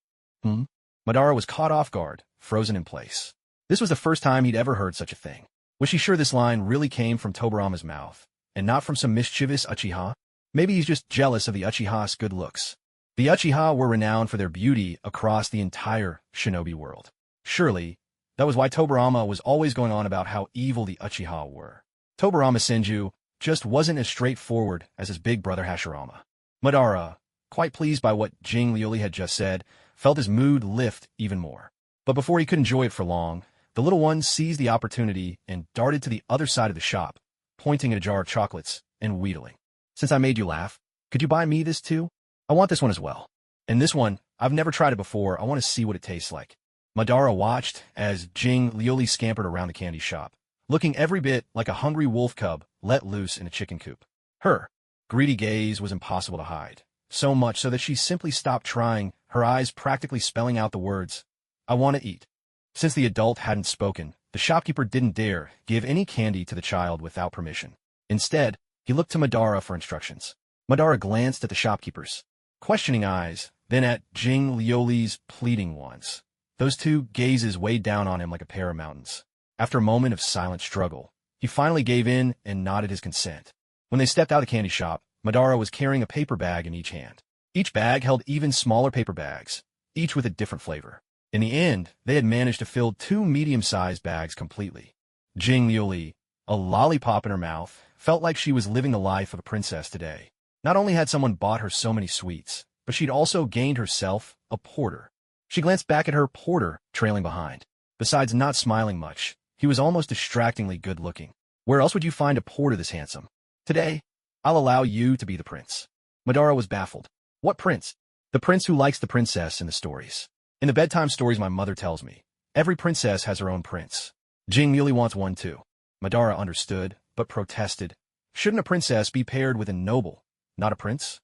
Madara was caught off guard, frozen in place. This was the first time he'd ever heard such a thing. Was she sure this line really came from Tobarama's mouth, and not from some mischievous Uchiha? Maybe he's just jealous of the Uchiha's good looks. The Uchiha were renowned for their beauty across the entire shinobi world. Surely, that was why Tobarama was always going on about how evil the Uchiha were. Tobarama Senju just wasn't as straightforward as his big brother Hashirama. Madara, quite pleased by what Jing Liuli had just said, felt his mood lift even more. But before he could enjoy it for long, the little one seized the opportunity and darted to the other side of the shop, pointing at a jar of chocolates and wheedling. "Since I made you laugh, could you buy me this too? I want this one as well. And this one, I've never tried it before. I want to see what it tastes like." Madara watched as Jing Liuli scampered around the candy shop, looking every bit like a hungry wolf cub let loose in a chicken coop. Her greedy gaze was impossible to hide, so much so that she simply stopped trying, her eyes practically spelling out the words, "I want to eat." Since the adult hadn't spoken, the shopkeeper didn't dare give any candy to the child without permission. Instead, he looked to Madara for instructions. Madara glanced at the shopkeeper's questioning eyes, then at Jing Liuli's pleading ones. Those two gazes weighed down on him like a pair of mountains. After a moment of silent struggle, he finally gave in and nodded his consent. When they stepped out of the candy shop, Madara was carrying a paper bag in each hand. Each bag held even smaller paper bags, each with a different flavor. In the end, they had managed to fill 2 medium-sized bags completely. Jing Liuli, a lollipop in her mouth, felt like she was living the life of a princess today. Not only had someone bought her so many sweets, but she'd also gained herself a porter. She glanced back at her porter, trailing behind. Besides not smiling much, he was almost distractingly good-looking. Where else would you find a porter this handsome? Today, I'll allow you to be the prince. Madara was baffled. What prince? The prince who likes the princess in the stories. In the bedtime stories my mother tells me, every princess has her own prince. Jing Liuli wants one too. Madara understood, but protested. Shouldn't a princess be paired with a noble, not a prince?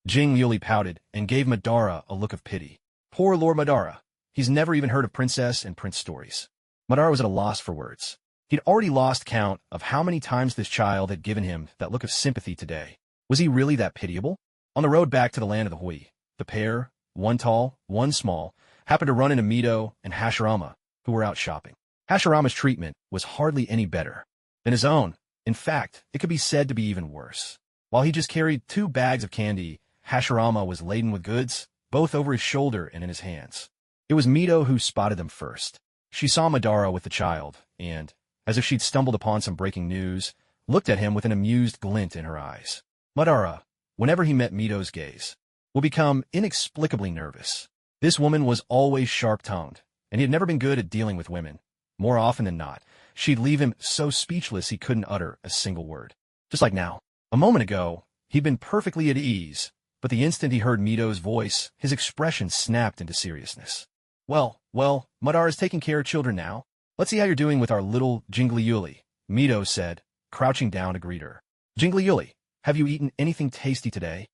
Jing Liuli pouted and gave Madara a look of pity. Poor Lord Madara. He's never even heard of princess and prince stories. Madara was at a loss for words. He'd already lost count of how many times this child had given him that look of sympathy today. Was he really that pitiable? On the road back to the land of the Hui, the pair, one tall, one small, happened to run into Mito and Hashirama, who were out shopping. Hashirama's treatment was hardly any better than his own. In fact, it could be said to be even worse. While he just carried 2 bags of candy, Hashirama was laden with goods, both over his shoulder and in his hands. It was Mito who spotted them first. She saw Madara with the child, and, as if she'd stumbled upon some breaking news, looked at him with an amused glint in her eyes. Madara, whenever he met Mito's gaze, would become inexplicably nervous. This woman was always sharp-tongued, and he had never been good at dealing with women. More often than not, she'd leave him so speechless he couldn't utter a single word. Just like now. A moment ago, he'd been perfectly at ease, but the instant he heard Mito's voice, his expression snapped into seriousness. Well, Madara's taking care of children now. Let's see how you're doing with our little Jingliuli, Mito said, crouching down to greet her. Jingliuli, have you eaten anything tasty today?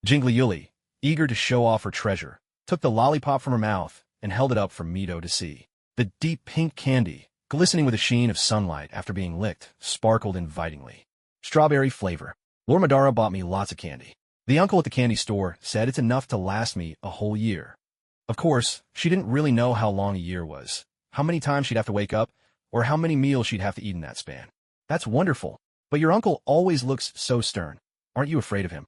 Jingliuli, eager to show off her treasure, took the lollipop from her mouth and held it up for Mito to see. The deep pink candy, glistening with a sheen of sunlight after being licked, sparkled invitingly. Strawberry flavor. Lord Madara bought me lots of candy. The uncle at the candy store said it's enough to last me a whole year. Of course, she didn't really know how long a year was, how many times she'd have to wake up, or how many meals she'd have to eat in that span. That's wonderful, but your uncle always looks so stern. Aren't you afraid of him?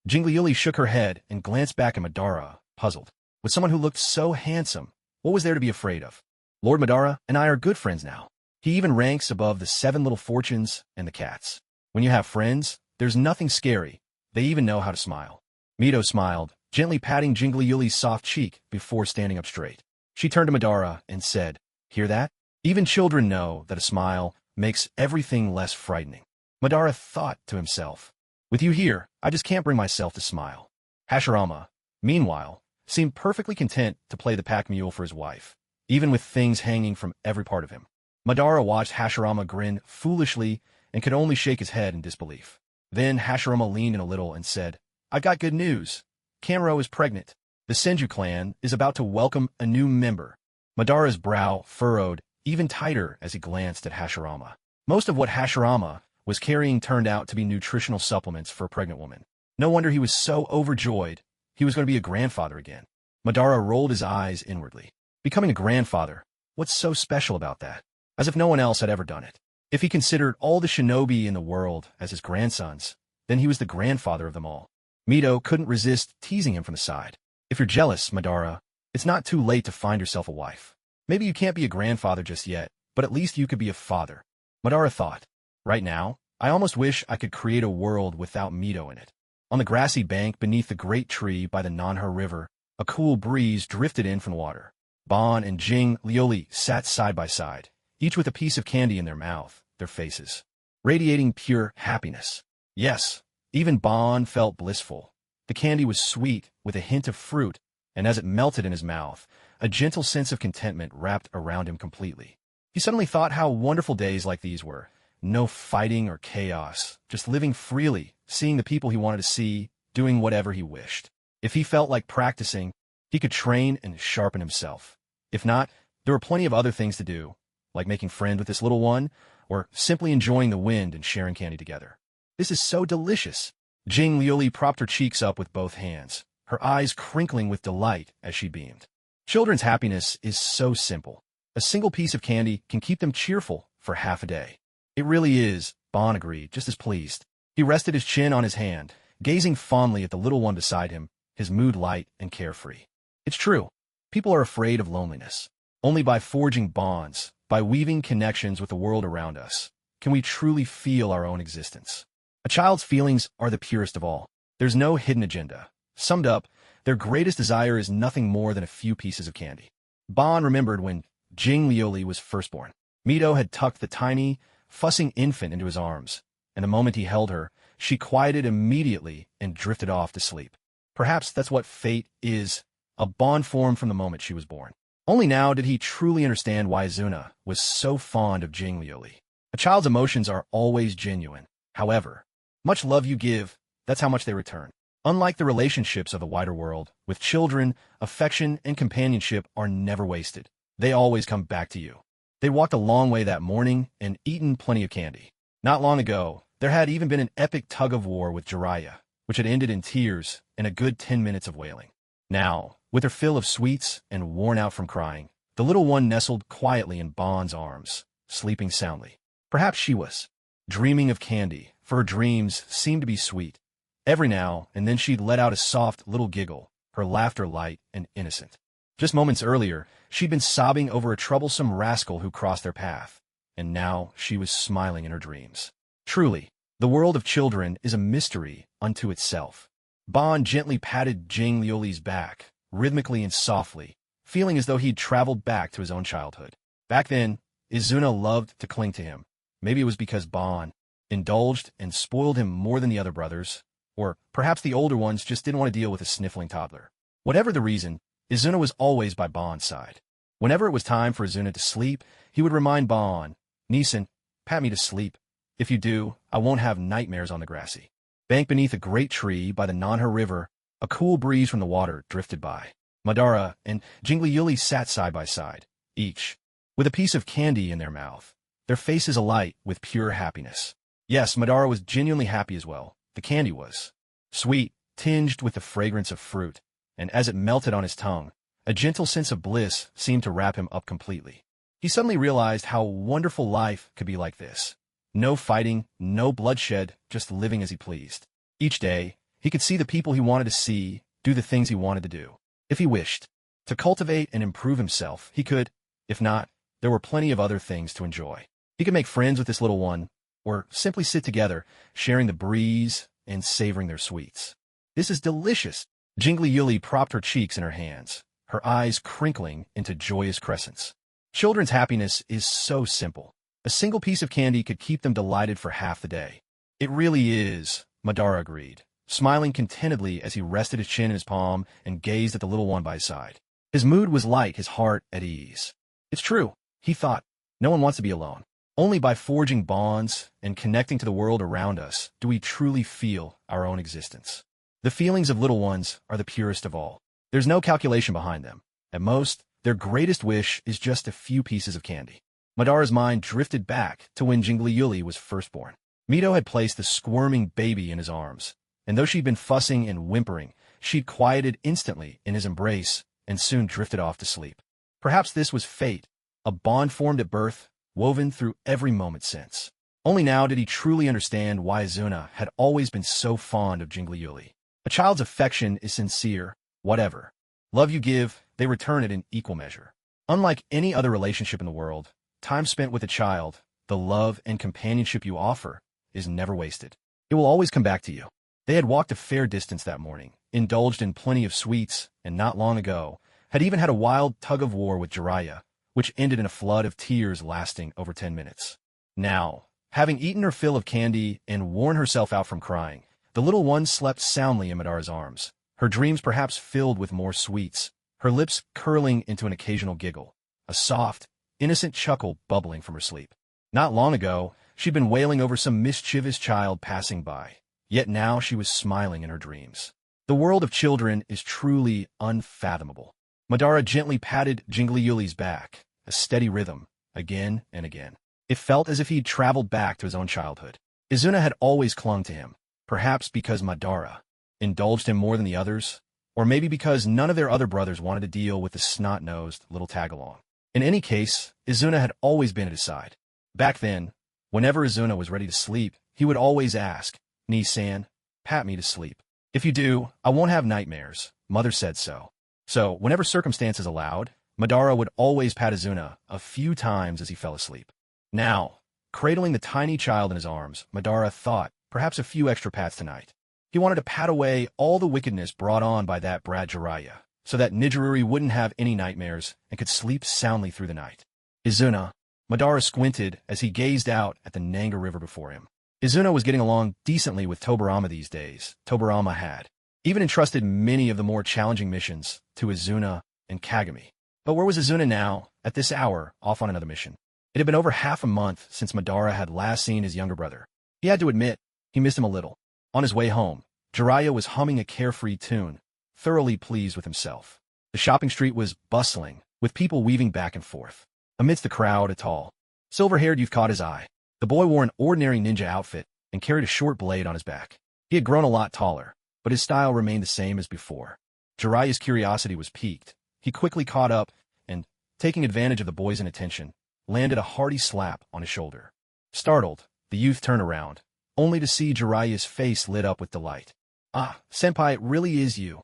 Jingliuli shook her head and glanced back at Madara, puzzled. With someone who looked so handsome, what was there to be afraid of? Lord Madara and I are good friends now. He even ranks above the 7 little fortunes and the cats. When you have friends, there's nothing scary. They even know how to smile. Mito smiled, gently patting Jingliuli's soft cheek before standing up straight. She turned to Madara and said, "Hear that? Even children know that a smile makes everything less frightening." Madara thought to himself, "With you here, I just can't bring myself to smile." Hashirama, meanwhile, seemed perfectly content to play the pack mule for his wife, even with things hanging from every part of him. Madara watched Hashirama grin foolishly and could only shake his head in disbelief. Then Hashirama leaned in a little and said, "I've got good news. Kamuro is pregnant. The Senju clan is about to welcome a new member." Madara's brow furrowed even tighter as he glanced at Hashirama. Most of what Hashirama was carrying turned out to be nutritional supplements for a pregnant woman. No wonder he was so overjoyed. He was going to be a grandfather again. Madara rolled his eyes inwardly. Becoming a grandfather, what's so special about that? As if no one else had ever done it. If he considered all the shinobi in the world as his grandsons, then he was the grandfather of them all. Mito couldn't resist teasing him from the side. "If you're jealous, Madara, it's not too late to find yourself a wife. Maybe you can't be a grandfather just yet, but at least you could be a father." Madara thought, "Right now, I almost wish I could create a world without Mito in it." On the grassy bank beneath the great tree by the Nanha River, a cool breeze drifted in from the water. Bon and Jing Liuli sat side by side, each with a piece of candy in their mouth, their faces radiating pure happiness. Yes, even Bon felt blissful. The candy was sweet with a hint of fruit, and as it melted in his mouth, a gentle sense of contentment wrapped around him completely. He suddenly thought how wonderful days like these were. No fighting or chaos, just living freely, seeing the people he wanted to see, doing whatever he wished. If he felt like practicing, he could train and sharpen himself. If not, there were plenty of other things to do, like making friends with this little one, or simply enjoying the wind and sharing candy together. "This is so delicious." Jing Liuli propped her cheeks up with both hands, her eyes crinkling with delight as she beamed. Children's happiness is so simple. A single piece of candy can keep them cheerful for half a day. "It really is," Bon agreed, just as pleased. He rested his chin on his hand, gazing fondly at the little one beside him, his mood light and carefree. It's true. People are afraid of loneliness. Only by forging bonds, by weaving connections with the world around us, can we truly feel our own existence. A child's feelings are the purest of all. There's no hidden agenda. Summed up, their greatest desire is nothing more than a few pieces of candy. Bon remembered when Jing Lioli was first born. Mito had tucked the tiny, fussing infant into his arms, and the moment he held her, she quieted immediately and drifted off to sleep. Perhaps that's what fate is, a bond formed from the moment she was born. Only now did he truly understand why Izuna was so fond of Jing Lioli. A child's emotions are always genuine. However, much love you give, that's how much they return. Unlike the relationships of the wider world, with children, affection and companionship are never wasted. They always come back to you. They walked a long way that morning and eaten plenty of candy. Not long ago, there had even been an epic tug-of-war with Jiraiya, which had ended in tears and a good 10 minutes of wailing. Now, with her fill of sweets and worn out from crying, the little one nestled quietly in Bon's arms, sleeping soundly. Perhaps she was dreaming of candy, for her dreams seemed to be sweet. Every now and then she'd let out a soft little giggle, her laughter light and innocent. Just moments earlier, she'd been sobbing over a troublesome rascal who crossed their path, and now she was smiling in her dreams. Truly, the world of children is a mystery unto itself. Bon gently patted Jing Lioli's back, rhythmically and softly, feeling as though he'd traveled back to his own childhood. Back then, Izuna loved to cling to him. Maybe it was because Bon indulged and spoiled him more than the other brothers, or perhaps the older ones just didn't want to deal with a sniffling toddler. Whatever the reason, Izuna was always by Bon's side. Whenever it was time for Izuna to sleep, he would remind Bon, "Neeson, pat me to sleep. If you do, I won't have nightmares on the grassy." Banked beneath a great tree by the Nanha River, a cool breeze from the water drifted by. Madara and Jingliuli sat side by side, each with a piece of candy in their mouth, their faces alight with pure happiness. Yes, Madara was genuinely happy as well. The candy was sweet, tinged with the fragrance of fruit, and as it melted on his tongue, a gentle sense of bliss seemed to wrap him up completely. He suddenly realized how wonderful life could be like this. No fighting, no bloodshed, just living as he pleased. Each day, he could see the people he wanted to see, do the things he wanted to do. If he wished to cultivate and improve himself, he could. If not, there were plenty of other things to enjoy. He could make friends with this little one, or simply sit together, sharing the breeze and savoring their sweets. This is delicious. Jingli Yuli propped her cheeks in her hands, her eyes crinkling into joyous crescents. Children's happiness is so simple. A single piece of candy could keep them delighted for half the day. It really is, Madara agreed, smiling contentedly as he rested his chin in his palm and gazed at the little one by his side. His mood was light, his heart at ease. It's true, he thought. No one wants to be alone. Only by forging bonds and connecting to the world around us do we truly feel our own existence. The feelings of little ones are the purest of all. There's no calculation behind them. At most, their greatest wish is just a few pieces of candy. Madara's mind drifted back to when Jingliuli was first born. Mito had placed the squirming baby in his arms, and though she'd been fussing and whimpering, she'd quieted instantly in his embrace and soon drifted off to sleep. Perhaps this was fate, a bond formed at birth, woven through every moment since. Only now did he truly understand why Izuna had always been so fond of Jingliuli. A child's affection is sincere, whatever love you give, they return it in equal measure. Unlike any other relationship in the world, time spent with a child, the love and companionship you offer, is never wasted. It will always come back to you. They had walked a fair distance that morning, indulged in plenty of sweets, and not long ago, had even had a wild tug-of-war with Jiraiya, which ended in a flood of tears lasting over 10 minutes. Now, having eaten her fill of candy and worn herself out from crying, the little one slept soundly in Madara's arms, her dreams perhaps filled with more sweets, her lips curling into an occasional giggle, a soft, innocent chuckle bubbling from her sleep. Not long ago, she'd been wailing over some mischievous child passing by, yet now she was smiling in her dreams. The world of children is truly unfathomable. Madara gently patted Jingliuli's back, a steady rhythm, again and again. It felt as if he'd traveled back to his own childhood. Izuna had always clung to him, perhaps because Madara indulged him more than the others, or maybe because none of their other brothers wanted to deal with the snot-nosed little tag-along. In any case, Izuna had always been at his side. Back then, whenever Izuna was ready to sleep, he would always ask, Nii-san, pat me to sleep. If you do, I won't have nightmares. Mother said so. So, whenever circumstances allowed, Madara would always pat Izuna a few times as he fell asleep. Now, cradling the tiny child in his arms, Madara thought perhaps a few extra pats tonight. He wanted to pat away all the wickedness brought on by that brat Jiraiya, so that Nijiruri wouldn't have any nightmares and could sleep soundly through the night. Izuna. Madara squinted as he gazed out at the Nanga River before him. Izuna was getting along decently with Tobirama these days. Tobirama had even entrusted many of the more challenging missions to Izuna and Kagami. But where was Izuna now, at this hour, off on another mission? It had been over half a month since Madara had last seen his younger brother. He had to admit, he missed him a little. On his way home, Jiraiya was humming a carefree tune, thoroughly pleased with himself. The shopping street was bustling, with people weaving back and forth. Amidst the crowd, a tall, silver-haired youth caught his eye. The boy wore an ordinary ninja outfit and carried a short blade on his back. He had grown a lot taller, but his style remained the same as before. Jiraiya's curiosity was piqued. He quickly caught up and, taking advantage of the boy's inattention, landed a hearty slap on his shoulder. Startled, the youth turned around, only to see Jiraiya's face lit up with delight. Ah, senpai, it really is you.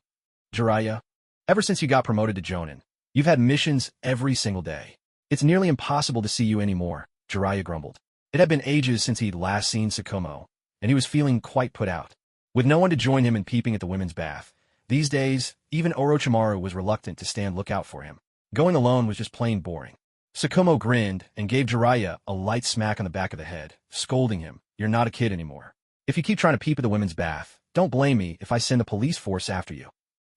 Jiraiya, ever since you got promoted to Jonin, you've had missions every single day. It's nearly impossible to see you anymore, Jiraiya grumbled. It had been ages since he'd last seen Tsukumo, and he was feeling quite put out. With no one to join him in peeping at the women's bath, these days, even Orochimaru was reluctant to stand lookout for him. Going alone was just plain boring. Tsukumo grinned and gave Jiraiya a light smack on the back of the head, scolding him, "You're not a kid anymore. If you keep trying to peep at the women's bath, don't blame me if I send a police force after you."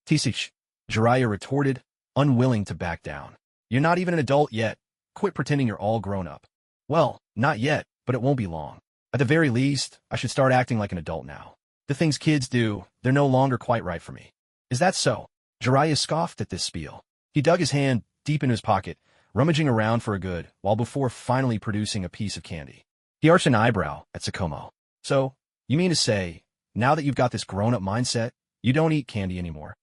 Tisich, Jiraiya retorted, unwilling to back down. "You're not even an adult yet. Quit pretending you're all grown up." "Well, not yet, but it won't be long. At the very least, I should start acting like an adult now. The things kids do, they're no longer quite right for me." "Is that so?" Jiraiya scoffed at this spiel. He dug his hand deep into his pocket, rummaging around for a good while before finally producing a piece of candy. He arched an eyebrow at Tsukumo. "So, you mean to say, now that you've got this grown-up mindset, you don't eat candy anymore?"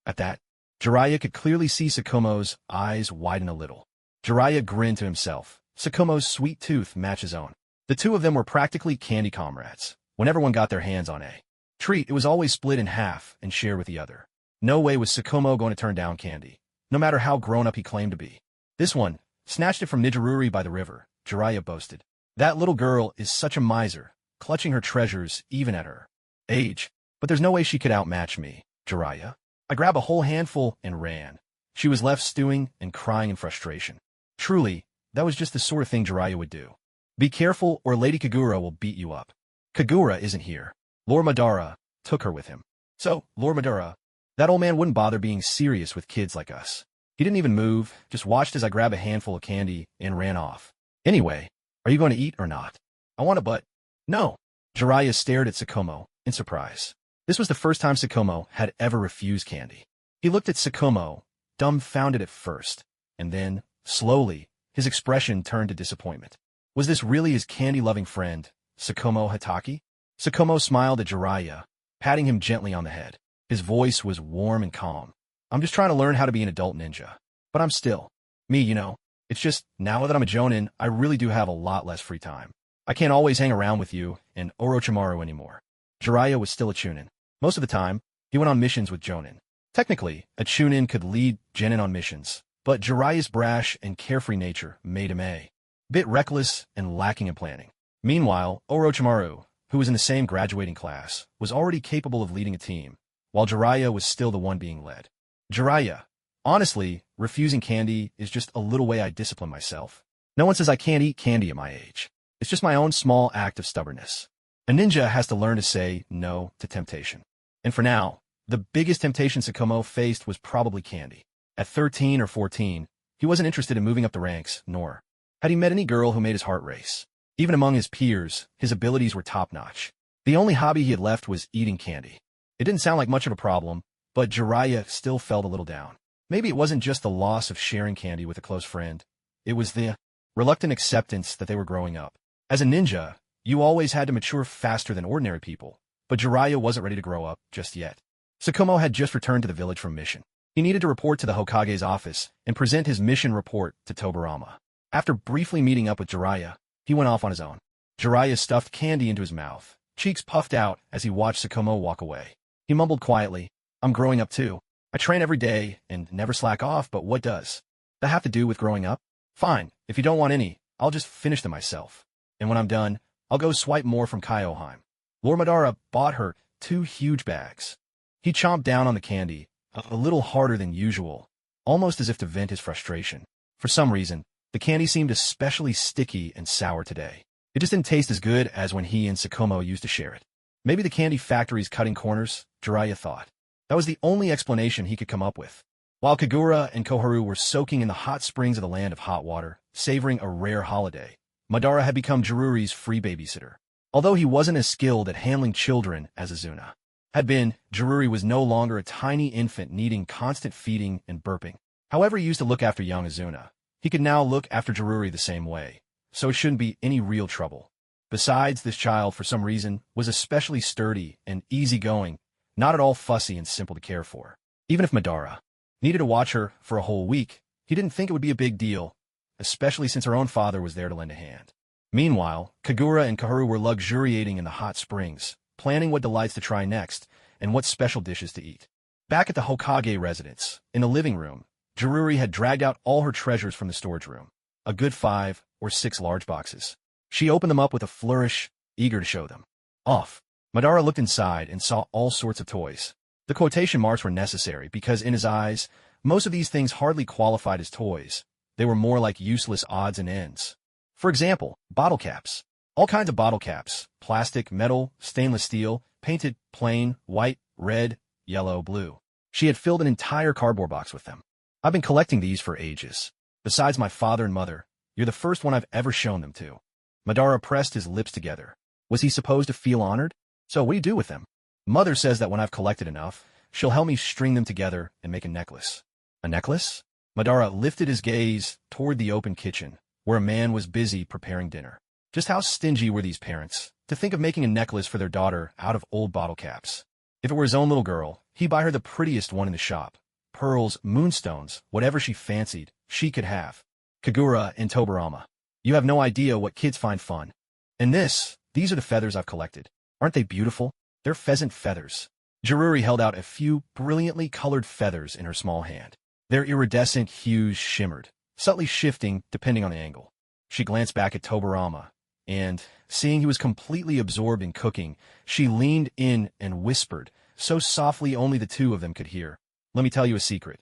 At that, Jiraiya could clearly see Tsukumo's eyes widen a little. Jiraiya grinned to himself. Tsukumo's sweet tooth matched his own. The two of them were practically candy comrades. Whenever one got their hands on a treat, it was always split in half and shared with the other. No way was Tsukumo going to turn down candy, no matter how grown-up he claimed to be. "This one snatched it from Nijiruri by the river," Jiraiya boasted. "That little girl is such a miser, clutching her treasures even at her age. But there's no way she could outmatch me, Jiraiya." I grabbed a whole handful and ran. She was left stewing and crying in frustration. Truly, that was just the sort of thing Jiraiya would do. "Be careful or Lady Kagura will beat you up." "Kagura isn't here. Lord Madara took her with him." "So, Lord Madara, that old man wouldn't bother being serious with kids like us. He didn't even move, just watched as I grabbed a handful of candy and ran off. Anyway, are you going to eat or not?" "I want to, but..." "No." Jiraiya stared at Tsukumo in surprise. This was the first time Tsukumo had ever refused candy. He looked at Tsukumo, dumbfounded at first, and then, slowly, his expression turned to disappointment. Was this really his candy-loving friend, Tsukumo Hatake? Tsukumo smiled at Jiraiya, patting him gently on the head. His voice was warm and calm. "I'm just trying to learn how to be an adult ninja. But I'm still me, you know. It's just, now that I'm a Jonin, I really do have a lot less free time. I can't always hang around with you and Orochimaru anymore." Jiraiya was still a Chunin. Most of the time, he went on missions with Jonin. Technically, a Chunin could lead Genin on missions, but Jiraiya's brash and carefree nature made him a bit reckless and lacking in planning. Meanwhile, Orochimaru, who was in the same graduating class, was already capable of leading a team, while Jiraiya was still the one being led. "Jiraiya, honestly, refusing candy is just a little way I discipline myself. No one says I can't eat candy at my age. It's just my own small act of stubbornness. A ninja has to learn to say no to temptation." And for now, the biggest temptation Tsukumo faced was probably candy. At 13 or 14, he wasn't interested in moving up the ranks, nor had he met any girl who made his heart race. Even among his peers, his abilities were top-notch. The only hobby he had left was eating candy. It didn't sound like much of a problem, but Jiraiya still felt a little down. Maybe it wasn't just the loss of sharing candy with a close friend. It was the reluctant acceptance that they were growing up. As a ninja, you always had to mature faster than ordinary people, but Jiraiya wasn't ready to grow up just yet. Tsukumo had just returned to the village from mission. He needed to report to the Hokage's office and present his mission report to Tobirama. After briefly meeting up with Jiraiya, he went off on his own. Jiraiya stuffed candy into his mouth, cheeks puffed out as he watched Tsukumo walk away. He mumbled quietly, "I'm growing up too. I train every day and never slack off, but what does that have to do with growing up? Fine, if you don't want any, I'll just finish them myself. And when I'm done, I'll go swipe more from Kyoheim." Lord Madara bought her 2 huge bags. He chomped down on the candy, a little harder than usual, almost as if to vent his frustration. For some reason, the candy seemed especially sticky and sour today. It just didn't taste as good as when he and Tsukumo used to share it. Maybe the candy factory's cutting corners, Jiraiya thought. That was the only explanation he could come up with. While Kagura and Koharu were soaking in the hot springs of the land of hot water, savoring a rare holiday, Madara had become Jiruri's free babysitter. Although he wasn't as skilled at handling children as Azuna had been, Jiruri was no longer a tiny infant needing constant feeding and burping. However he used to look after young Azuna, he could now look after Jiruri the same way, so it shouldn't be any real trouble. Besides, this child, for some reason, was especially sturdy and easygoing, not at all fussy and simple to care for. Even if Madara needed to watch her for a whole week, he didn't think it would be a big deal, especially since her own father was there to lend a hand. Meanwhile, Kagura and Koharu were luxuriating in the hot springs, planning what delights to try next and what special dishes to eat. Back at the Hokage residence, in the living room, Jiruri had dragged out all her treasures from the storage room, a good 5 or 6 large boxes. She opened them up with a flourish, eager to show them off. Madara looked inside and saw all sorts of toys. The quotation marks were necessary because, in his eyes, most of these things hardly qualified as toys. They were more like useless odds and ends. For example, bottle caps. All kinds of bottle caps, plastic, metal, stainless steel, painted, plain, white, red, yellow, blue. She had filled an entire cardboard box with them. "I've been collecting these for ages. Besides my father and mother, you're the first one I've ever shown them to." Madara pressed his lips together. Was he supposed to feel honored? "So what do you do with them?" "Mother says that when I've collected enough, she'll help me string them together and make a necklace." "A necklace?" Madara lifted his gaze toward the open kitchen, where a man was busy preparing dinner. Just how stingy were these parents to think of making a necklace for their daughter out of old bottle caps? If it were his own little girl, he'd buy her the prettiest one in the shop. Pearls, moonstones, whatever she fancied, she could have. Kagura and Tobirama. "You have no idea what kids find fun. And these are the feathers I've collected. Aren't they beautiful? They're pheasant feathers." Jiruri held out a few brilliantly colored feathers in her small hand. Their iridescent hues shimmered, subtly shifting depending on the angle. She glanced back at Tobirama, and, seeing he was completely absorbed in cooking, she leaned in and whispered, so softly only the two of them could hear, "Let me tell you a secret.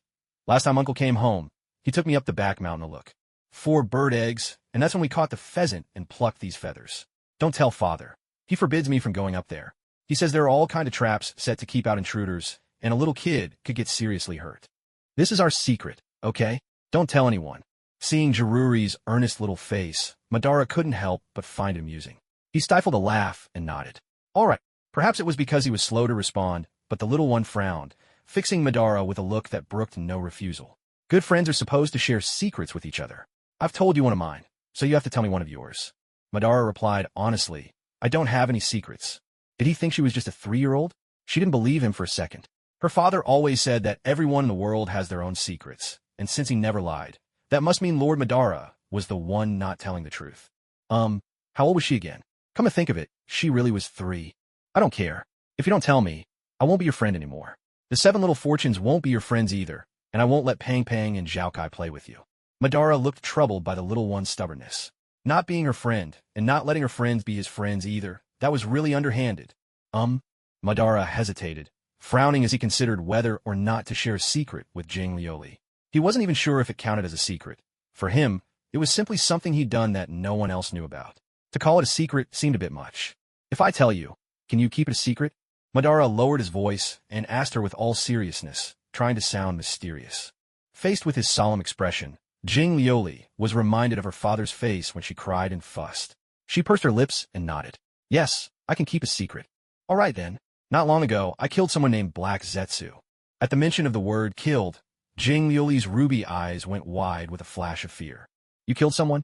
Last time Uncle came home, he took me up the back mountain to look 4 bird eggs, and that's when we caught the pheasant and plucked these feathers. Don't tell Father. He forbids me from going up there. He says there are all kind of traps set to keep out intruders, and a little kid could get seriously hurt. This is our secret, okay? Don't tell anyone." Seeing Jiruri's earnest little face, Madara couldn't help but find it amusing. He stifled a laugh and nodded. All right, perhaps it was because he was slow to respond, but the little one frowned, fixing Madara with a look that brooked no refusal. "Good friends are supposed to share secrets with each other. I've told you one of mine, so you have to tell me one of yours." Madara replied honestly, "I don't have any secrets." Did he think she was just a 3-year-old? She didn't believe him for a second. Her father always said that everyone in the world has their own secrets, and since he never lied, that must mean Lord Madara was the one not telling the truth. How old was she again? Come to think of it, she really was 3. "I don't care. If you don't tell me, I won't be your friend anymore. The 7 little fortunes won't be your friends either, and I won't let Pang Pang and Xiaokai play with you." Madara looked troubled by the little one's stubbornness. Not being her friend, and not letting her friends be his friends either, that was really underhanded. Madara hesitated, frowning as he considered whether or not to share a secret with Jing Lioli. He wasn't even sure if it counted as a secret. For him, it was simply something he'd done that no one else knew about. To call it a secret seemed a bit much. "If I tell you, can you keep it a secret?" Madara lowered his voice and asked her with all seriousness, trying to sound mysterious. Faced with his solemn expression, Jing Lioli was reminded of her father's face when she cried and fussed. She pursed her lips and nodded. "Yes, I can keep a secret." "All right then. Not long ago, I killed someone named Black Zetsu." At the mention of the word killed, Jing Lioli's ruby eyes went wide with a flash of fear. "You killed someone?"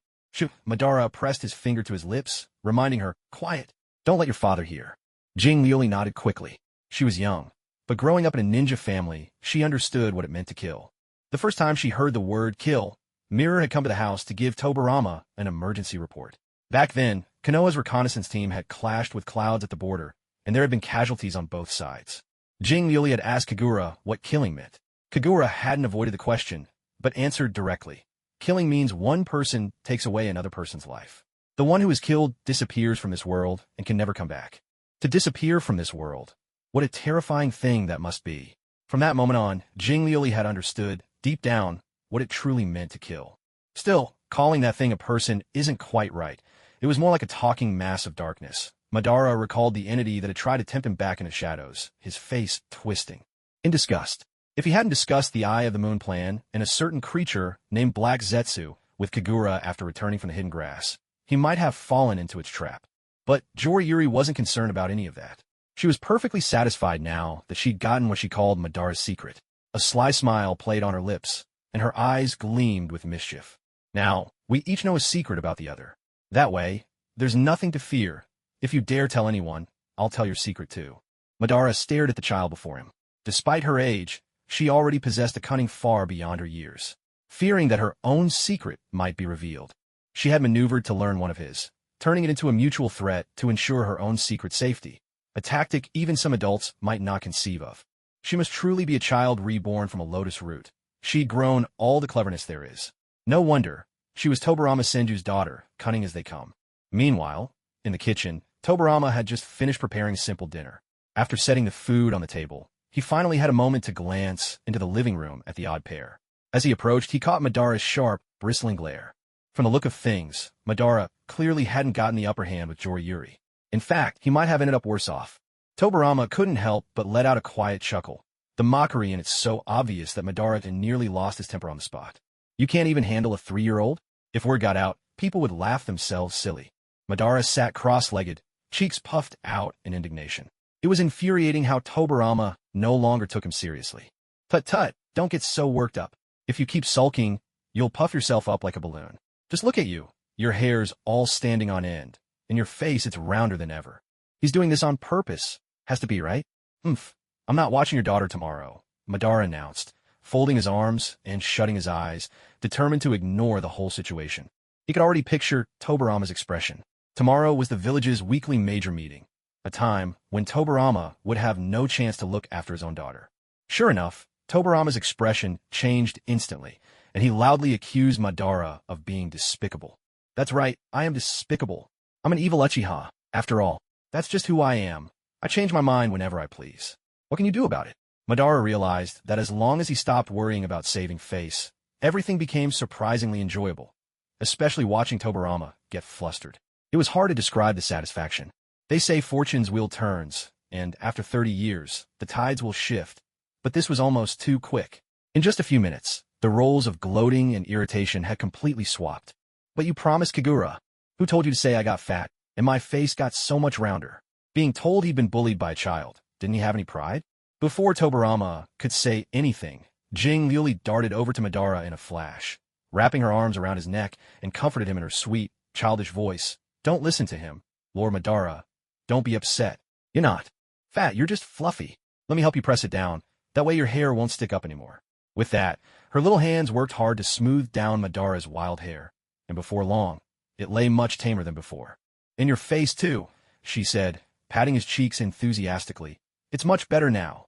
Madara pressed his finger to his lips, reminding her, "Quiet. Don't let your father hear." Jing Lioli nodded quickly. She was young, but growing up in a ninja family, she understood what it meant to kill. The first time she heard the word kill, Mirror had come to the house to give Tobirama an emergency report. Back then, Konoha's reconnaissance team had clashed with clouds at the border, and there had been casualties on both sides. Jing Liuli had asked Kagura what killing meant. Kagura hadn't avoided the question, but answered directly. Killing means one person takes away another person's life. The one who is killed disappears from this world and can never come back. To disappear from this world, what a terrifying thing that must be. From that moment on, Jing Liuli had understood, deep down, what it truly meant to kill. Still, calling that thing a person isn't quite right. It was more like a talking mass of darkness. Madara recalled the entity that had tried to tempt him back into shadows, his face twisting. In disgust. If he hadn't discussed the Eye of the Moon plan and a certain creature named Black Zetsu with Kagura after returning from the hidden grass, he might have fallen into its trap. But Joriyuri wasn't concerned about any of that. She was perfectly satisfied now that she'd gotten what she called Madara's secret. A sly smile played on her lips, and her eyes gleamed with mischief. Now, we each know a secret about the other. That way, there's nothing to fear. If you dare tell anyone, I'll tell your secret too. Madara stared at the child before him. Despite her age, she already possessed a cunning far beyond her years. Fearing that her own secret might be revealed, she had maneuvered to learn one of his, turning it into a mutual threat to ensure her own secret safety, a tactic even some adults might not conceive of. She must truly be a child reborn from a lotus root. She'd grown all the cleverness there is. No wonder. She was Tobarama Senju's daughter, cunning as they come. Meanwhile, in the kitchen, Tobarama had just finished preparing a simple dinner. After setting the food on the table, he finally had a moment to glance into the living room at the odd pair. As he approached, he caught Madara's sharp, bristling glare. From the look of things, Madara clearly hadn't gotten the upper hand with Joriyuri. In fact, he might have ended up worse off. Tobarama couldn't help but let out a quiet chuckle. The mockery in it so obvious that Madara had nearly lost his temper on the spot. You can't even handle a 3-year-old? If word got out, people would laugh themselves silly. Madara sat cross-legged, cheeks puffed out in indignation. It was infuriating how Tobarama no longer took him seriously. Tut-tut, don't get so worked up. If you keep sulking, you'll puff yourself up like a balloon. Just look at you. Your hair's all standing on end. In your face, it's rounder than ever. He's doing this on purpose. Has to be, right? I'm not watching your daughter tomorrow, Madara announced, folding his arms and shutting his eyes, determined to ignore the whole situation. He could already picture Tobarama's expression. Tomorrow was the village's weekly major meeting, a time when Tobarama would have no chance to look after his own daughter. Sure enough, Tobarama's expression changed instantly, and he loudly accused Madara of being despicable. That's right, I am despicable. I'm an evil Uchiha. After all, that's just who I am. I change my mind whenever I please. What can you do about it? Madara realized that as long as he stopped worrying about saving face, everything became surprisingly enjoyable, especially watching Tobarama get flustered. It was hard to describe the satisfaction. They say fortune's wheel turns, and after 30 years, the tides will shift. But this was almost too quick. In just a few minutes, the roles of gloating and irritation had completely swapped. But you promised Kagura. Who told you to say I got fat, and my face got so much rounder? Being told he'd been bullied by a child, didn't he have any pride? Before Tobarama could say anything, Jing Liuli darted over to Madara in a flash, wrapping her arms around his neck and comforted him in her sweet, childish voice. Don't listen to him, Lord Madara. Don't be upset. You're not fat, you're just fluffy. Let me help you press it down. That way your hair won't stick up anymore. With that, her little hands worked hard to smooth down Madara's wild hair, and before long, it lay much tamer than before. In your face, too, she said, patting his cheeks enthusiastically. It's much better now.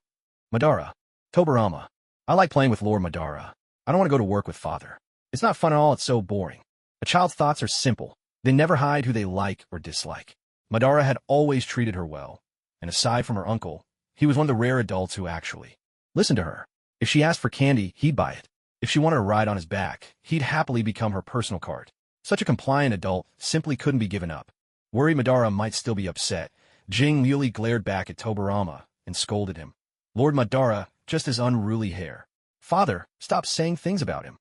Madara. Tobarama. I like playing with Lord Madara. I don't want to go to work with father. It's not fun at all, it's so boring. A child's thoughts are simple. They never hide who they like or dislike. Madara had always treated her well, and aside from her uncle, he was one of the rare adults who actually listened to her. If she asked for candy, he'd buy it. If she wanted to ride on his back, he'd happily become her personal cart. Such a compliant adult simply couldn't be given up. Worried Madara might still be upset, Jing Liuli glared back at Tobarama and scolded him. Lord Madara, just his unruly hair. Father, stop saying things about him.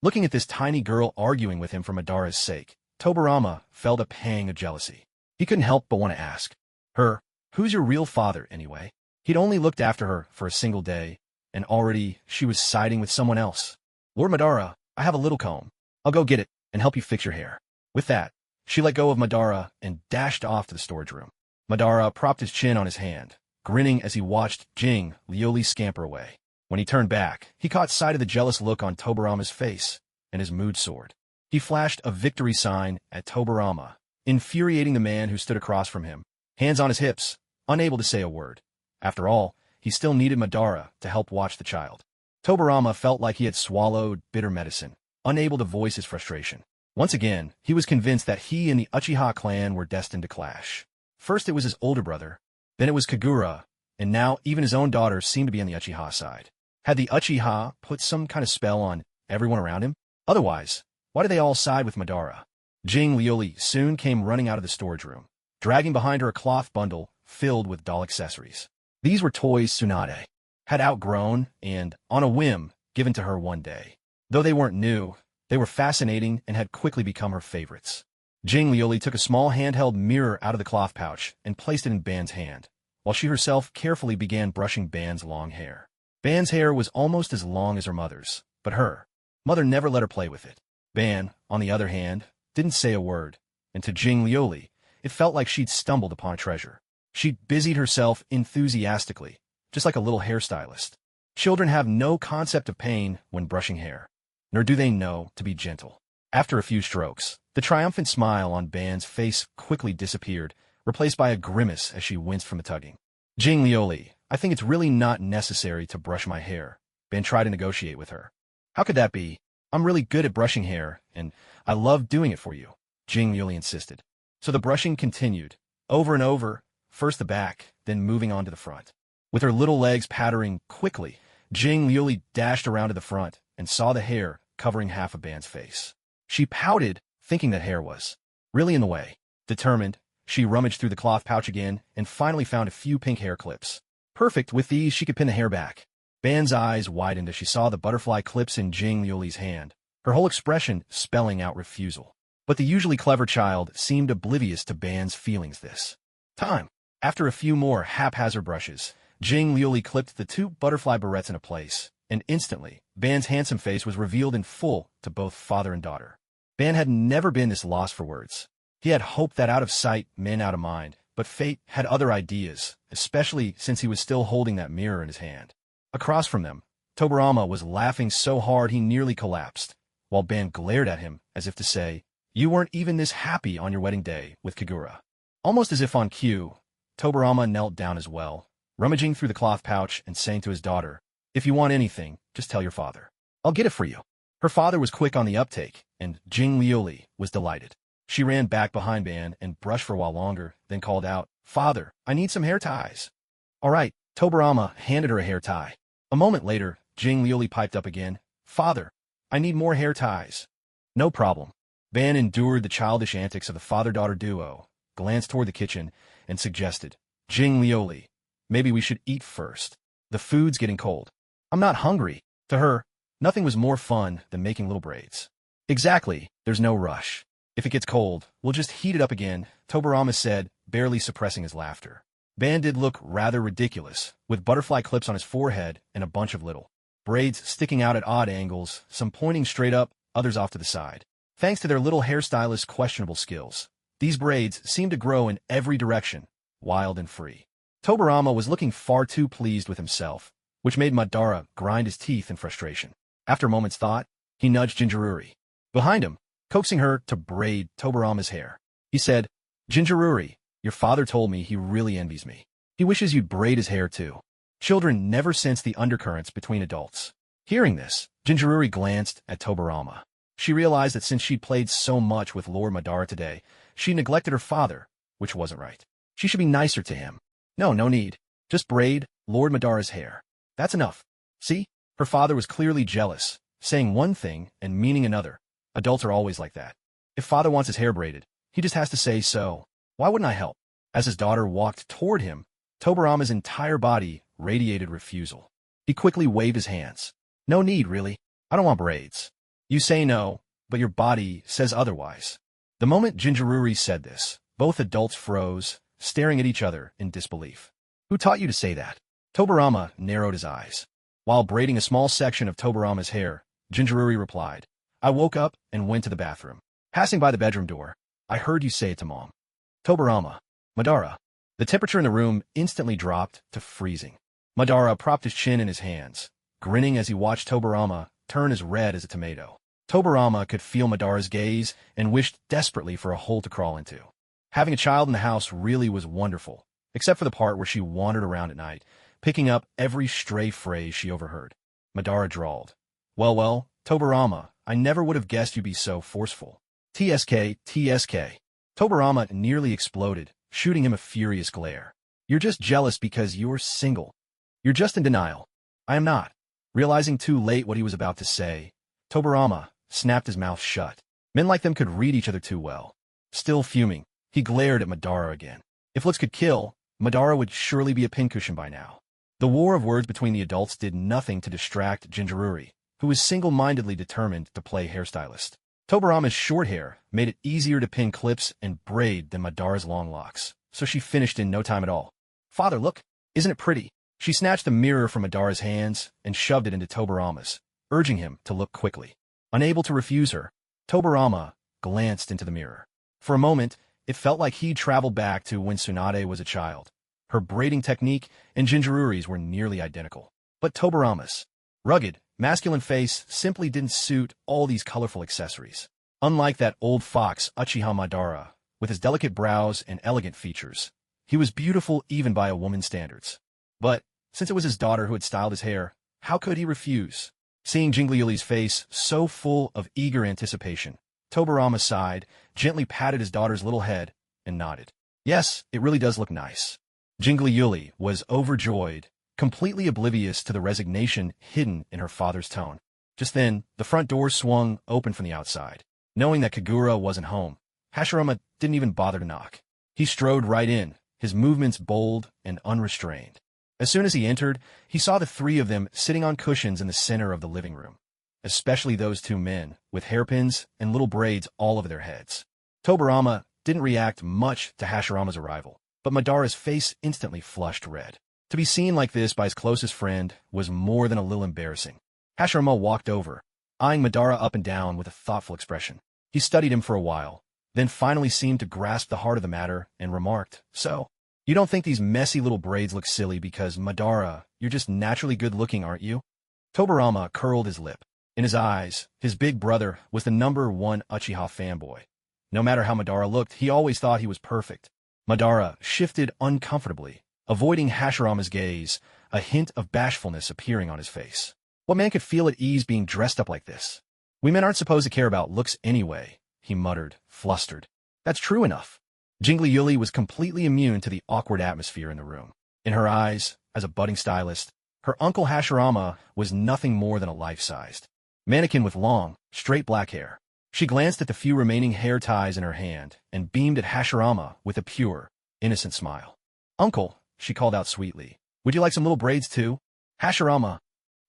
Looking at this tiny girl arguing with him for Madara's sake, Tobarama felt a pang of jealousy. He couldn't help but want to ask her, who's your real father, anyway? He'd only looked after her for a single day, and already she was siding with someone else. Lord Madara, I have a little comb. I'll go get it and help you fix your hair. With that, she let go of Madara and dashed off to the storage room. Madara propped his chin on his hand, grinning as he watched Jing Liuli scamper away. When he turned back, he caught sight of the jealous look on Tobarama's face, and his mood soared. He flashed a victory sign at Tobarama infuriating the man who stood across from him, hands on his hips, unable to say a word. After all, he still needed Madara to help watch the child. Tobarama felt like he had swallowed bitter medicine, unable to voice his frustration. Once again, he was convinced that he and the Uchiha clan were destined to clash. First it was his older brother, then it was Kagura, and now even his own daughter seemed to be on the Uchiha side. Had the Uchiha put some kind of spell on everyone around him? Otherwise, why did they all side with Madara? Jing Lioli soon came running out of the storage room, dragging behind her a cloth bundle filled with doll accessories. These were toys Tsunade had outgrown and, on a whim, given to her one day. Though they weren't new, they were fascinating and had quickly become her favorites. Jing Lioli took a small handheld mirror out of the cloth pouch and placed it in Ban's hand, while she herself carefully began brushing Ban's long hair. Ban's hair was almost as long as her mother's, but her mother never let her play with it. Ban, on the other hand, didn't say a word, and to Jing Lioli, it felt like she'd stumbled upon a treasure. She busied herself enthusiastically, just like a little hairstylist. Children have no concept of pain when brushing hair, nor do they know to be gentle. After a few strokes, the triumphant smile on Ban's face quickly disappeared, replaced by a grimace as she winced from the tugging. Jing Lioli, I think it's really not necessary to brush my hair. Ban tried to negotiate with her. How could that be? I'm really good at brushing hair, and I love doing it for you, Jing Lioli insisted. So the brushing continued, over and over, first the back, then moving on to the front. With her little legs pattering quickly, Jing Lioli dashed around to the front and saw the hair covering half of Ban's face. She pouted, thinking that hair was really in the way. Determined, she rummaged through the cloth pouch again and finally found a few pink hair clips. Perfect, with these she could pin the hair back. Ban's eyes widened as she saw the butterfly clips in Jing Lioli's hand, her whole expression spelling out refusal. But the usually clever child seemed oblivious to Ban's feelings this time. After a few more haphazard brushes, Jing Lioli clipped the two butterfly barrettes into place, and instantly, Ban's handsome face was revealed in full to both father and daughter. Ban had never been this lost for words. He had hoped that out of sight meant out of mind, but fate had other ideas, especially since he was still holding that mirror in his hand. Across from them, Tobarama was laughing so hard he nearly collapsed, while Ban glared at him as if to say, "You weren't even this happy on your wedding day with Kagura." Almost as if on cue, Tobarama knelt down as well, rummaging through the cloth pouch and saying to his daughter, "If you want anything, just tell your father. I'll get it for you." Her father was quick on the uptake, and Jing Lioli was delighted. She ran back behind Ban and brushed for a while longer, then called out, "Father, I need some hair ties." "All right." Tobarama handed her a hair tie. A moment later, Jing Lioli piped up again, "Father, I need more hair ties." "No problem." Ban endured the childish antics of the father-daughter duo, glanced toward the kitchen, and suggested, "Jing Lioli, maybe we should eat first. The food's getting cold." "I'm not hungry." To her, nothing was more fun than making little braids. "Exactly, there's no rush. If it gets cold, we'll just heat it up again," Tobarama said, barely suppressing his laughter. Ban did look rather ridiculous, with butterfly clips on his forehead and a bunch of little braids sticking out at odd angles, some pointing straight up, others off to the side. Thanks to their little hairstylist's questionable skills, these braids seemed to grow in every direction, wild and free. Tobarama was looking far too pleased with himself, which made Madara grind his teeth in frustration. After a moment's thought, he nudged Jinjururi behind him, coaxing her to braid Tobarama's hair. He said, "Jinjururi, your father told me he really envies me. He wishes you'd braid his hair too." Children never sense the undercurrents between adults. Hearing this, Jinjururi glanced at Tobarama. She realized that since she'd played so much with Lord Madara today, she neglected her father, which wasn't right. She should be nicer to him. No need. Just braid Lord Madara's hair. That's enough. See? Her father was clearly jealous, saying one thing and meaning another. Adults are always like that. If father wants his hair braided, he just has to say so. Why wouldn't I help? As his daughter walked toward him, Tobarama's entire body radiated refusal. He quickly waved his hands. "No need, really. I don't want braids." "You say no, but your body says otherwise." The moment Jinjururi said this, both adults froze, staring at each other in disbelief. "Who taught you to say that?" Tobarama narrowed his eyes. While braiding a small section of Tobarama's hair, Jinjururi replied, "I woke up and went to the bathroom. Passing by the bedroom door, I heard you say it to Mom." Tobarama. Madara. The temperature in the room instantly dropped to freezing. Madara propped his chin in his hands, grinning as he watched Tobarama turn as red as a tomato. Tobarama could feel Madara's gaze and wished desperately for a hole to crawl into. Having a child in the house really was wonderful, except for the part where she wandered around at night, picking up every stray phrase she overheard. Madara drawled. Well, Tobarama, I never would have guessed you'd be so forceful. TSK, TSK. Tobarama nearly exploded, shooting him a furious glare. You're just jealous because you're single. You're just in denial. I am not. Realizing too late what he was about to say, Tobarama snapped his mouth shut. Men like them could read each other too well. Still fuming, he glared at Madara again. If looks could kill, Madara would surely be a pincushion by now. The war of words between the adults did nothing to distract Jinchuriki, who was single-mindedly determined to play hairstylist. Tobarama's short hair made it easier to pin clips and braid than Madara's long locks, so she finished in no time at all. Father, look, isn't it pretty? She snatched the mirror from Madara's hands and shoved it into Tobarama's, urging him to look quickly. Unable to refuse her, Tobarama glanced into the mirror. For a moment, it felt like he'd traveled back to when Tsunade was a child. Her braiding technique and Jinchuriri's were nearly identical. But Tobarama's rugged, masculine face simply didn't suit all these colorful accessories. Unlike that old fox Uchiha Madara, with his delicate brows and elegant features, he was beautiful even by a woman's standards. But, since it was his daughter who had styled his hair, how could he refuse? Seeing Jingliuli's face so full of eager anticipation, Tobarama sighed, gently patted his daughter's little head, and nodded. Yes, it really does look nice. Jingliuli was overjoyed, completely oblivious to the resignation hidden in her father's tone. Just then, the front door swung open from the outside. Knowing that Kagura wasn't home, Hashirama didn't even bother to knock. He strode right in, his movements bold and unrestrained. As soon as he entered, he saw the three of them sitting on cushions in the center of the living room, especially those two men, with hairpins and little braids all over their heads. Tobarama didn't react much to Hashirama's arrival, but Madara's face instantly flushed red. To be seen like this by his closest friend was more than a little embarrassing. Hashirama walked over, eyeing Madara up and down with a thoughtful expression. He studied him for a while, then finally seemed to grasp the heart of the matter and remarked, So, you don't think these messy little braids look silly because, Madara, you're just naturally good-looking, aren't you? Tobarama curled his lip. In his eyes, his big brother was the #1 Uchiha fanboy. No matter how Madara looked, he always thought he was perfect. Madara shifted uncomfortably, avoiding Hashirama's gaze, a hint of bashfulness appearing on his face. What man could feel at ease being dressed up like this? We men aren't supposed to care about looks anyway, he muttered, flustered. That's true enough. Jingliuli was completely immune to the awkward atmosphere in the room. In her eyes, as a budding stylist, her uncle Hashirama was nothing more than a life-sized mannequin with long, straight black hair. She glanced at the few remaining hair ties in her hand and beamed at Hashirama with a pure, innocent smile. Uncle, she called out sweetly, would you like some little braids too? Hashirama.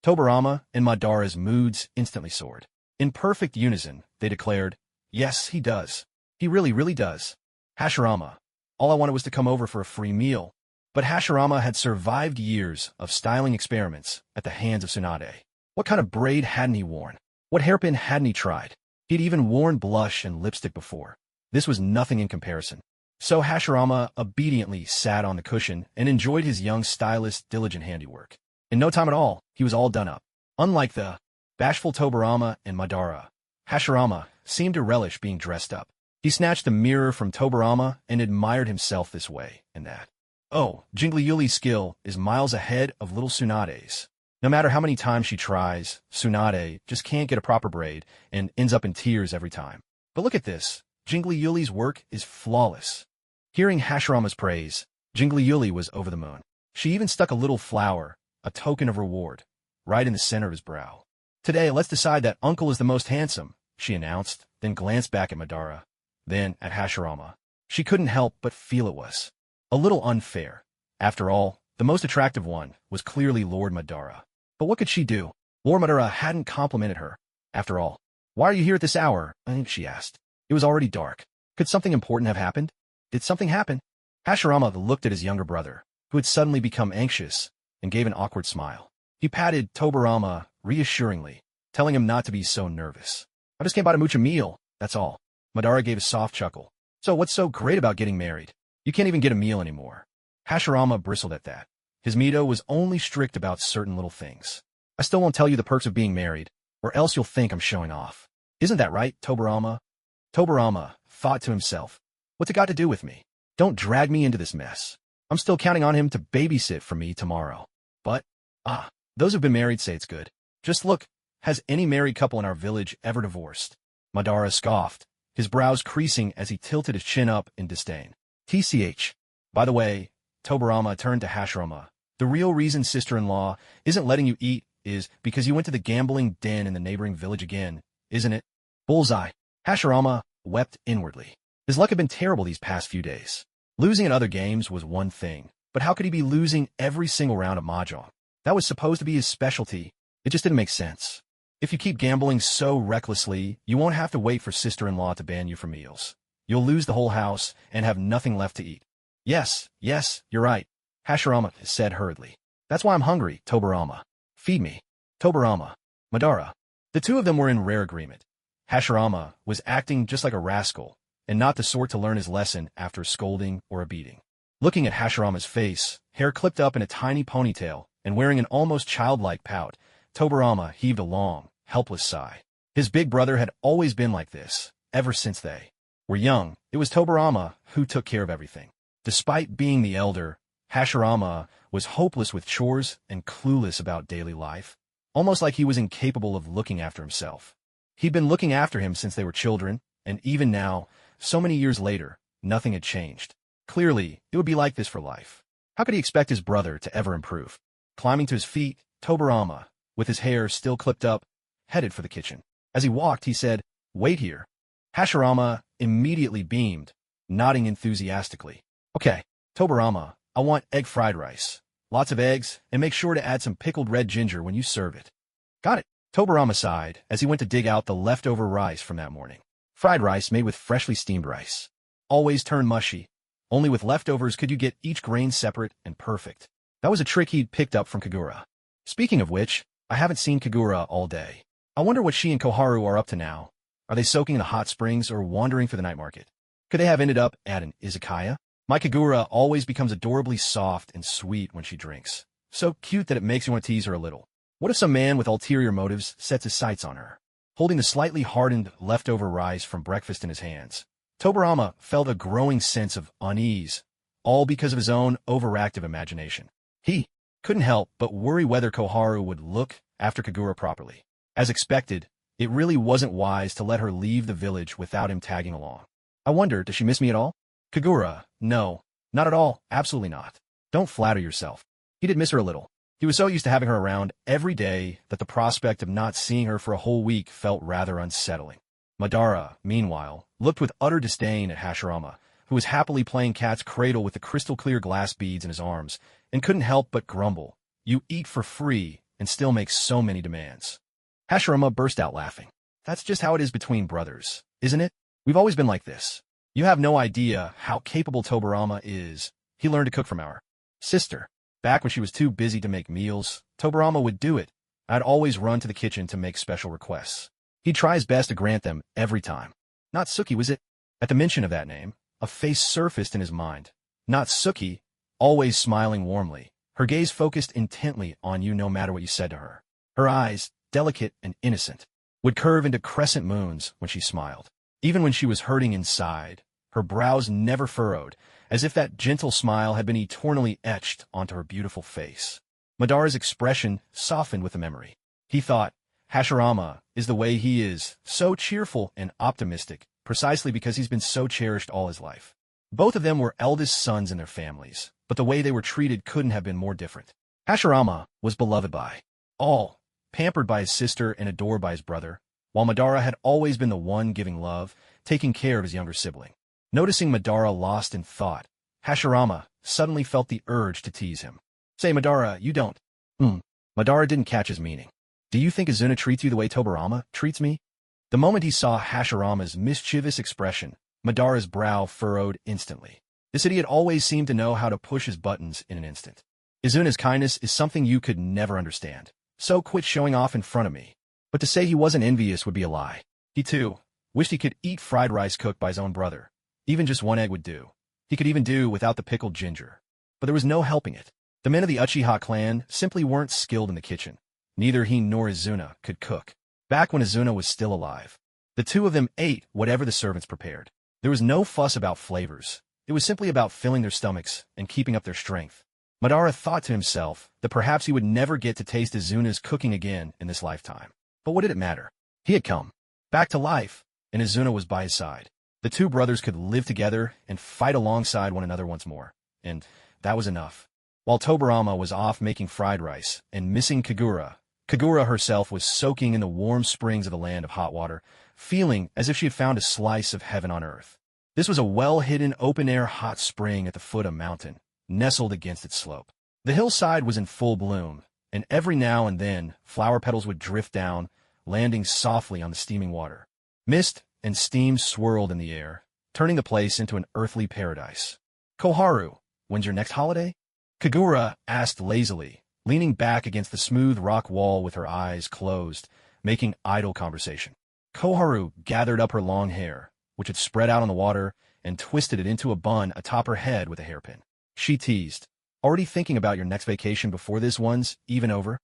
Tobarama and Madara's moods instantly soared. In perfect unison, they declared, Yes, he does. He really, really does. Hashirama. All I wanted was to come over for a free meal. But Hashirama had survived years of styling experiments at the hands of Tsunade. What kind of braid hadn't he worn? What hairpin hadn't he tried? He'd even worn blush and lipstick before. This was nothing in comparison. So Hashirama obediently sat on the cushion and enjoyed his young stylist's diligent handiwork. In no time at all, he was all done up. Unlike the bashful Tobarama and Madara, Hashirama seemed to relish being dressed up. He snatched the mirror from Tobarama and admired himself this way and that. Oh, Jingliuli's skill is miles ahead of little Tsunade's. No matter how many times she tries, Tsunade just can't get a proper braid and ends up in tears every time. But look at this. Jingliuli's work is flawless. Hearing Hashirama's praise, Jingliuli was over the moon. She even stuck a little flower, a token of reward, right in the center of his brow. Today, let's decide that Uncle is the most handsome, she announced, then glanced back at Madara, then at Hashirama. She couldn't help but feel it was a little unfair. After all, the most attractive one was clearly Lord Madara. But what could she do? Lord Madara hadn't complimented her. After all, why are you here at this hour? She asked. It was already dark. Could something important have happened? Did something happen? Hashirama looked at his younger brother, who had suddenly become anxious, and gave an awkward smile. He patted Tobarama reassuringly, telling him not to be so nervous. I just came by to mooch a meal, that's all. Madara gave a soft chuckle. So what's so great about getting married? You can't even get a meal anymore. Hashirama bristled at that. His Mito was only strict about certain little things. I still won't tell you the perks of being married, or else you'll think I'm showing off. Isn't that right, Tobarama? Tobarama thought to himself. What's it got to do with me? Don't drag me into this mess. I'm still counting on him to babysit for me tomorrow. But, those who've been married say it's good. Just look, has any married couple in our village ever divorced? Madara scoffed, his brows creasing as he tilted his chin up in disdain. TCH. By the way, Tobirama turned to Hashirama. The real reason sister-in-law isn't letting you eat is because you went to the gambling den in the neighboring village again, isn't it? Bullseye. Hashirama wept inwardly. His luck had been terrible these past few days. Losing in other games was one thing, but how could he be losing every single round of mahjong? That was supposed to be his specialty. It just didn't make sense. If you keep gambling so recklessly, you won't have to wait for sister-in-law to ban you from meals. You'll lose the whole house and have nothing left to eat. Yes, you're right, Hashirama said hurriedly. That's why I'm hungry, Tobirama. Feed me. Tobirama. Madara. The two of them were in rare agreement. Hashirama was acting just like a rascal, and not the sort to learn his lesson after a scolding or a beating. Looking at Hashirama's face, hair clipped up in a tiny ponytail, and wearing an almost childlike pout, Tobirama heaved a long, helpless sigh. His big brother had always been like this, ever since they were young. It was Tobirama who took care of everything. Despite being the elder, Hashirama was hopeless with chores and clueless about daily life, almost like he was incapable of looking after himself. He'd been looking after him since they were children, and even now, so many years later, nothing had changed. Clearly, it would be like this for life. How could he expect his brother to ever improve? Climbing to his feet, Tobirama, with his hair still clipped up, headed for the kitchen. As he walked, he said, "Wait here." Hashirama immediately beamed, nodding enthusiastically. "Okay, Tobirama, I want egg fried rice. Lots of eggs, and make sure to add some pickled red ginger when you serve it." "Got it." Tobirama sighed as he went to dig out the leftover rice from that morning. Fried rice made with freshly steamed rice. Always turned mushy. Only with leftovers could you get each grain separate and perfect. That was a trick he'd picked up from Kagura. Speaking of which, I haven't seen Kagura all day. I wonder what she and Koharu are up to now. Are they soaking in the hot springs or wandering for the night market? Could they have ended up at an izakaya? My Kagura always becomes adorably soft and sweet when she drinks. So cute that it makes you want to tease her a little. What if some man with ulterior motives sets his sights on her? Holding the slightly hardened leftover rice from breakfast in his hands, Tobirama felt a growing sense of unease, all because of his own overactive imagination. He couldn't help but worry whether Koharu would look after Kagura properly. As expected, it really wasn't wise to let her leave the village without him tagging along. I wonder, does she miss me at all? Kagura, no, not at all, absolutely not. Don't flatter yourself. He did miss her a little. He was so used to having her around every day that the prospect of not seeing her for a whole week felt rather unsettling. Madara, meanwhile, looked with utter disdain at Hashirama, who was happily playing cat's cradle with the crystal-clear glass beads in his arms, and couldn't help but grumble. "You eat for free and still make so many demands." Hashirama burst out laughing. "That's just how it is between brothers, isn't it? We've always been like this. You have no idea how capable Tobirama is. He learned to cook from our sister. Back when she was too busy to make meals, Tobirama would do it. I'd always run to the kitchen to make special requests. He'd try his best to grant them every time. Natsuki, was it?" At the mention of that name, a face surfaced in his mind. Natsuki, always smiling warmly, her gaze focused intently on you no matter what you said to her. Her eyes, delicate and innocent, would curve into crescent moons when she smiled. Even when she was hurting inside, her brows never furrowed, as if that gentle smile had been eternally etched onto her beautiful face. Madara's expression softened with the memory. He thought, Hashirama is the way he is, so cheerful and optimistic, precisely because he's been so cherished all his life. Both of them were eldest sons in their families, but the way they were treated couldn't have been more different. Hashirama was beloved by all, pampered by his sister and adored by his brother, while Madara had always been the one giving love, taking care of his younger sibling. Noticing Madara lost in thought, Hashirama suddenly felt the urge to tease him. "Say, Madara, you don't." Madara didn't catch his meaning. "Do you think Izuna treats you the way Tobirama treats me?" The moment he saw Hashirama's mischievous expression, Madara's brow furrowed instantly. This idiot always seemed to know how to push his buttons in an instant. "Izuna's kindness is something you could never understand. So quit showing off in front of me." But to say he wasn't envious would be a lie. He, too, wished he could eat fried rice cooked by his own brother. Even just one egg would do. He could even do without the pickled ginger. But there was no helping it. The men of the Uchiha clan simply weren't skilled in the kitchen. Neither he nor Izuna could cook. Back when Izuna was still alive, the two of them ate whatever the servants prepared. There was no fuss about flavors. It was simply about filling their stomachs and keeping up their strength. Madara thought to himself that perhaps he would never get to taste Izuna's cooking again in this lifetime. But what did it matter? He had come back to life, and Izuna was by his side. The two brothers could live together and fight alongside one another once more, and that was enough. While Tobarama was off making fried rice and missing Kagura, Kagura herself was soaking in the warm springs of the land of hot water, feeling as if she had found a slice of heaven on earth. This was a well-hidden open-air hot spring at the foot of a mountain, nestled against its slope. The hillside was in full bloom, and every now and then flower petals would drift down, landing softly on the steaming water. Mist and steam swirled in the air, turning the place into an earthly paradise. "Koharu, when's your next holiday?" Kagura asked lazily, leaning back against the smooth rock wall with her eyes closed, making idle conversation. Koharu gathered up her long hair, which had spread out on the water, and twisted it into a bun atop her head with a hairpin. She teased, "Already thinking about your next vacation before this one's even over?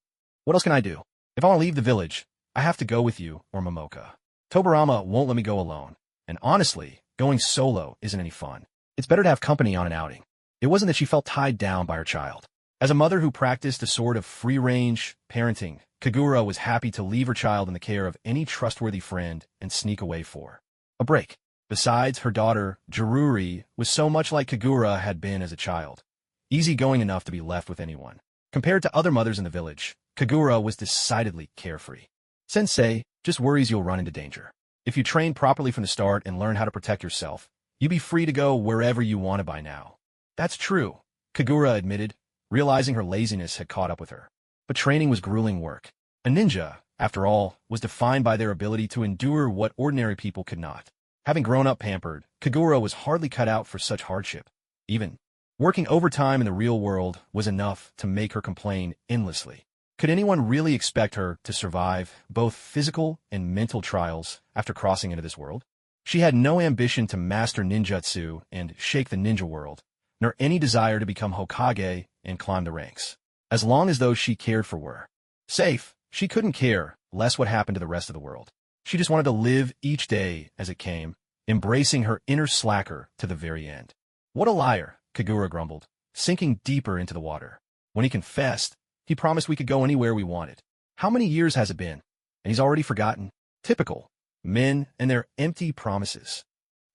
What else can I do? If I want to leave the village, I have to go with you or Momoka. Tobarama won't let me go alone, and honestly, going solo isn't any fun. It's better to have company on an outing." It wasn't that she felt tied down by her child. As a mother who practiced a sort of free-range parenting, Kagura was happy to leave her child in the care of any trustworthy friend and sneak away for a break. Besides, her daughter, Jiruri, was so much like Kagura had been as a child, easygoing enough to be left with anyone. Compared to other mothers in the village, Kagura was decidedly carefree. "Sensei just worries you'll run into danger. If you train properly from the start and learn how to protect yourself, you'd be free to go wherever you want to by now." "That's true," Kagura admitted, realizing her laziness had caught up with her. But training was grueling work. A ninja, after all, was defined by their ability to endure what ordinary people could not. Having grown up pampered, Kagura was hardly cut out for such hardship. Even working overtime in the real world was enough to make her complain endlessly. Could anyone really expect her to survive both physical and mental trials after crossing into this world? She had no ambition to master ninjutsu and shake the ninja world, nor any desire to become Hokage and climb the ranks. As long as those she cared for were safe, she couldn't care less what happened to the rest of the world. She just wanted to live each day as it came, embracing her inner slacker to the very end. "What a liar," Kagura grumbled, sinking deeper into the water. When he confessed, he promised we could go anywhere we wanted. How many years has it been? And he's already forgotten. Typical. Men and their empty promises.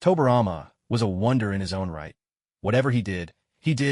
Tobarama was a wonder in his own right. Whatever he did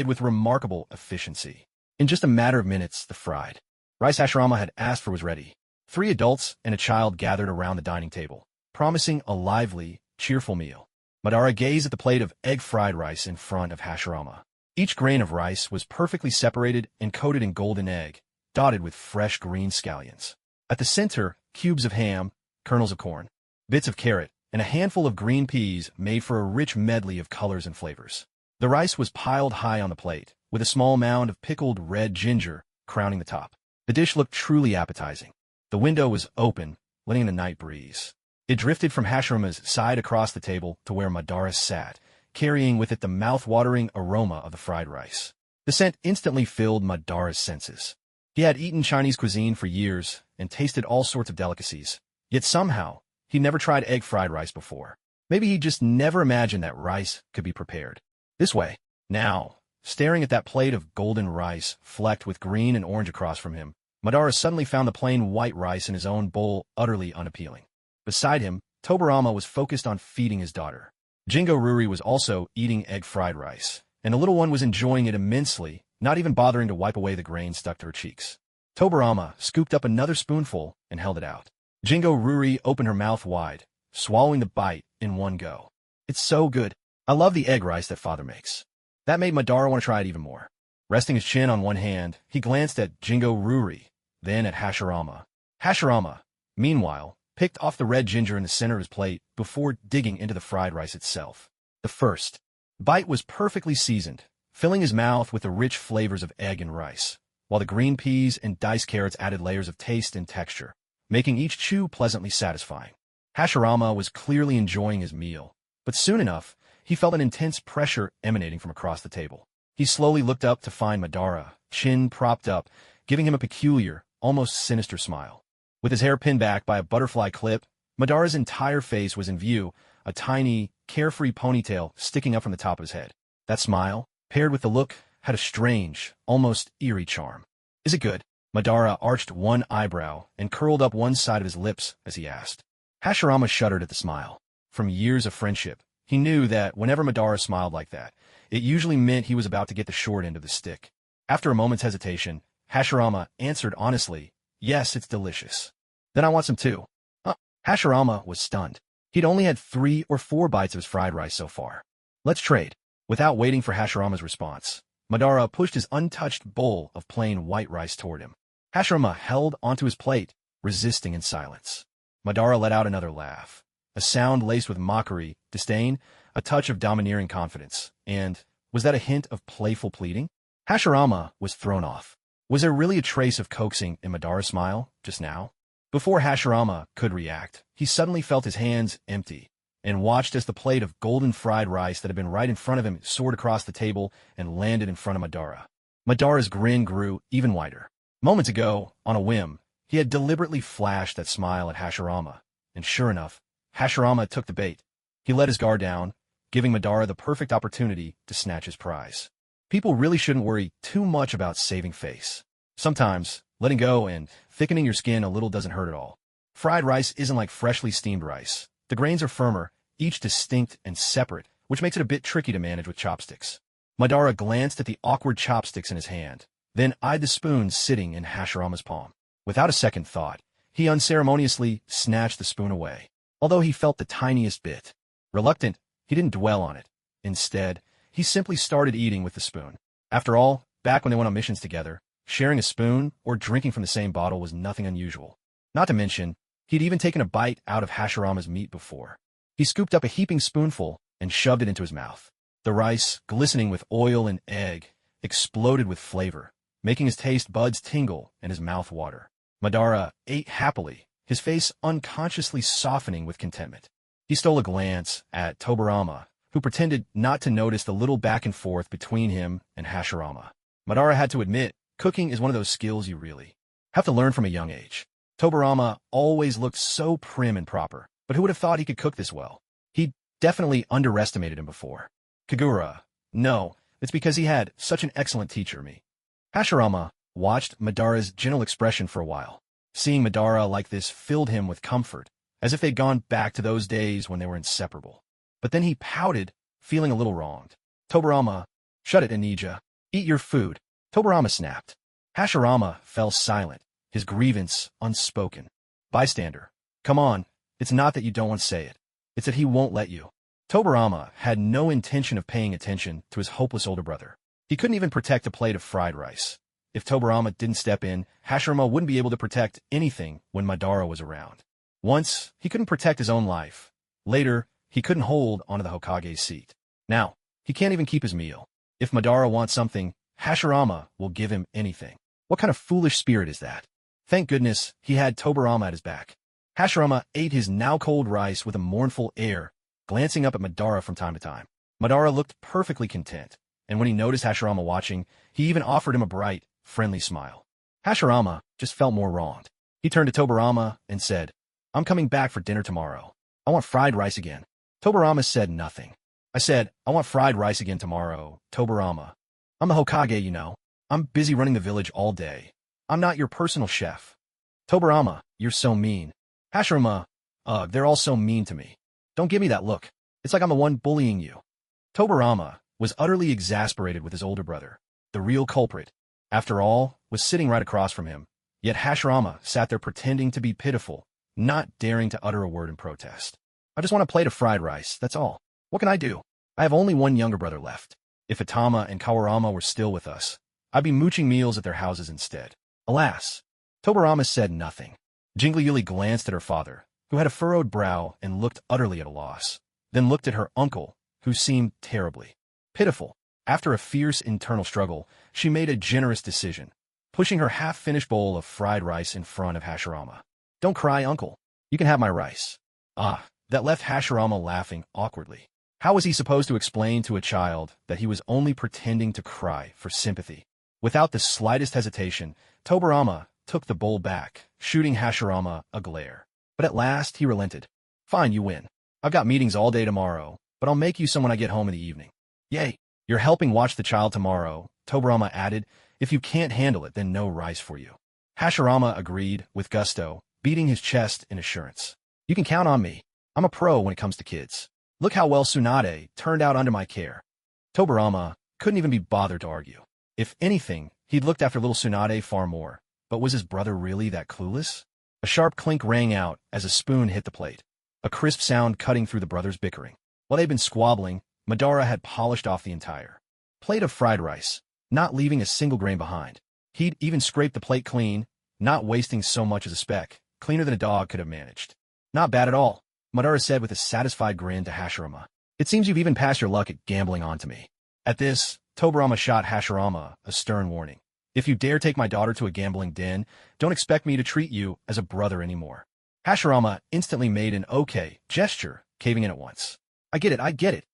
with remarkable efficiency. In just a matter of minutes, the fried rice Hashirama had asked for was ready. 3 adults and a child gathered around the dining table, promising a lively, cheerful meal. Madara gazed at the plate of egg-fried rice in front of Hashirama. Each grain of rice was perfectly separated and coated in golden egg, dotted with fresh green scallions. At the center, cubes of ham, kernels of corn, bits of carrot, and a handful of green peas made for a rich medley of colors and flavors. The rice was piled high on the plate, with a small mound of pickled red ginger crowning the top. The dish looked truly appetizing. The window was open, letting in the night breeze. It drifted from Hashirama's side across the table to where Madara sat, carrying with it the mouth-watering aroma of the fried rice. The scent instantly filled Madara's senses. He had eaten Chinese cuisine for years and tasted all sorts of delicacies, yet somehow he'd never tried egg-fried rice before. Maybe he just never imagined that rice could be prepared this way. Now, staring at that plate of golden rice flecked with green and orange across from him, Madara suddenly found the plain white rice in his own bowl utterly unappealing. Beside him, Tobarama was focused on feeding his daughter. Jingo Ruri was also eating egg-fried rice, and the little one was enjoying it immensely, not even bothering to wipe away the grain stuck to her cheeks. Tobarama scooped up another spoonful and held it out. Jingo Ruri opened her mouth wide, swallowing the bite in one go. "It's so good. I love the egg rice that father makes." That made Madara want to try it even more. Resting his chin on one hand, he glanced at Jingo Ruri, then at Hashirama. Hashirama, meanwhile, picked off the red ginger in the center of his plate before digging into the fried rice itself. The first bite was perfectly seasoned, filling his mouth with the rich flavors of egg and rice, while the green peas and diced carrots added layers of taste and texture, making each chew pleasantly satisfying. Hashirama was clearly enjoying his meal, but soon enough, he felt an intense pressure emanating from across the table. He slowly looked up to find Madara, chin propped up, giving him a peculiar, almost sinister smile. With his hair pinned back by a butterfly clip, Madara's entire face was in view, a tiny, carefree ponytail sticking up from the top of his head. That smile, paired with the look, had a strange, almost eerie charm. Is it good? Madara arched one eyebrow and curled up one side of his lips as he asked. Hashirama shuddered at the smile. From years of friendship, he knew that whenever Madara smiled like that, it usually meant he was about to get the short end of the stick. After a moment's hesitation, Hashirama answered honestly, "Yes, it's delicious." "Then I want some too." Hashirama was stunned. He'd only had 3 or 4 bites of his fried rice so far. "Let's trade." Without waiting for Hashirama's response, Madara pushed his untouched bowl of plain white rice toward him. Hashirama held onto his plate, resisting in silence. Madara let out another laugh, a sound laced with mockery, disdain, a touch of domineering confidence, and was that a hint of playful pleading? Hashirama was thrown off. Was there really a trace of coaxing in Madara's smile just now? Before Hashirama could react, he suddenly felt his hands empty and watched as the plate of golden fried rice that had been right in front of him soared across the table and landed in front of Madara. Madara's grin grew even wider. Moments ago, on a whim, he had deliberately flashed that smile at Hashirama, and sure enough, Hashirama took the bait. He let his guard down, giving Madara the perfect opportunity to snatch his prize. People really shouldn't worry too much about saving face. Sometimes, letting go and thickening your skin a little doesn't hurt at all. Fried rice isn't like freshly steamed rice. The grains are firmer, each distinct and separate, which makes it a bit tricky to manage with chopsticks. Madara glanced at the awkward chopsticks in his hand, then eyed the spoon sitting in Hashirama's palm. Without a second thought, he unceremoniously snatched the spoon away, although he felt the tiniest bit. Reluctant, he didn't dwell on it. Instead, he simply started eating with the spoon. After all, back when they went on missions together, sharing a spoon or drinking from the same bottle was nothing unusual. Not to mention, he'd even taken a bite out of Hashirama's meat before. He scooped up a heaping spoonful and shoved it into his mouth. The rice, glistening with oil and egg, exploded with flavor, making his taste buds tingle and his mouth water. Madara ate happily, his face unconsciously softening with contentment. He stole a glance at Tobirama, who pretended not to notice the little back and forth between him and Hashirama. Madara had to admit, cooking is one of those skills you really have to learn from a young age. Tobirama always looked so prim and proper, but who would have thought he could cook this well? He'd definitely underestimated him before. Kagura, no, it's because he had such an excellent teacher, me. Hashirama watched Madara's gentle expression for a while. Seeing Madara like this filled him with comfort, as if they'd gone back to those days when they were inseparable. But then he pouted, feeling a little wronged. Tobirama, shut it, Anija. Eat your food. Tobirama snapped. Hashirama fell silent, his grievance unspoken. Bystander, come on, it's not that you don't want to say it. It's that he won't let you. Tobirama had no intention of paying attention to his hopeless older brother. He couldn't even protect a plate of fried rice. If Tobirama didn't step in, Hashirama wouldn't be able to protect anything when Madara was around. Once, he couldn't protect his own life. Later, he couldn't hold onto the Hokage's seat. Now, he can't even keep his meal. If Madara wants something, Hashirama will give him anything. What kind of foolish spirit is that? Thank goodness he had Tobirama at his back. Hashirama ate his now-cold rice with a mournful air, glancing up at Madara from time to time. Madara looked perfectly content, and when he noticed Hashirama watching, he even offered him a bright, friendly smile. Hashirama just felt more wronged. He turned to Tobirama and said, "I'm coming back for dinner tomorrow. I want fried rice again." Tobirama said nothing. "I said, I want fried rice again tomorrow, Tobirama. I'm the Hokage, you know. I'm busy running the village all day. I'm not your personal chef." "Tobirama, you're so mean." Hashirama, "Ugh, they're all so mean to me. Don't give me that look. It's like I'm the one bullying you." Tobirama was utterly exasperated with his older brother. The real culprit, after all, was sitting right across from him. Yet Hashirama sat there pretending to be pitiful, not daring to utter a word in protest. "I just want a plate of fried rice, that's all. What can I do? I have only one younger brother left. If Itama and Kawarama were still with us, I'd be mooching meals at their houses instead." Alas, Tobirama said nothing. Jingli Yuli glanced at her father, who had a furrowed brow and looked utterly at a loss, then looked at her uncle, who seemed terribly pitiful. After a fierce internal struggle, she made a generous decision, pushing her half-finished bowl of fried rice in front of Hashirama. "Don't cry, uncle. You can have my rice." That left Hashirama laughing awkwardly. How was he supposed to explain to a child that he was only pretending to cry for sympathy? Without the slightest hesitation, Tobirama took the bowl back, shooting Hashirama a glare. But at last, he relented. Fine, you win. I've got meetings all day tomorrow, but I'll make you some when I get home in the evening. Yay. You're helping watch the child tomorrow, Tobirama added. If you can't handle it, then no rice for you. Hashirama agreed, with gusto, beating his chest in assurance. You can count on me. I'm a pro when it comes to kids. Look how well Tsunade turned out under my care. Tobirama couldn't even be bothered to argue. If anything, he'd looked after little Tsunade far more. But was his brother really that clueless? A sharp clink rang out as a spoon hit the plate, a crisp sound cutting through the brothers' bickering. While they'd been squabbling, Madara had polished off the entire plate of fried rice, not leaving a single grain behind. He'd even scraped the plate clean, not wasting so much as a speck, cleaner than a dog could have managed. Not bad at all, Madara said with a satisfied grin to Hashirama. It seems you've even passed your luck at gambling onto me. At this, Tobirama shot Hashirama a stern warning. If you dare take my daughter to a gambling den, don't expect me to treat you as a brother anymore. Hashirama instantly made an okay gesture, caving in at once. I get it.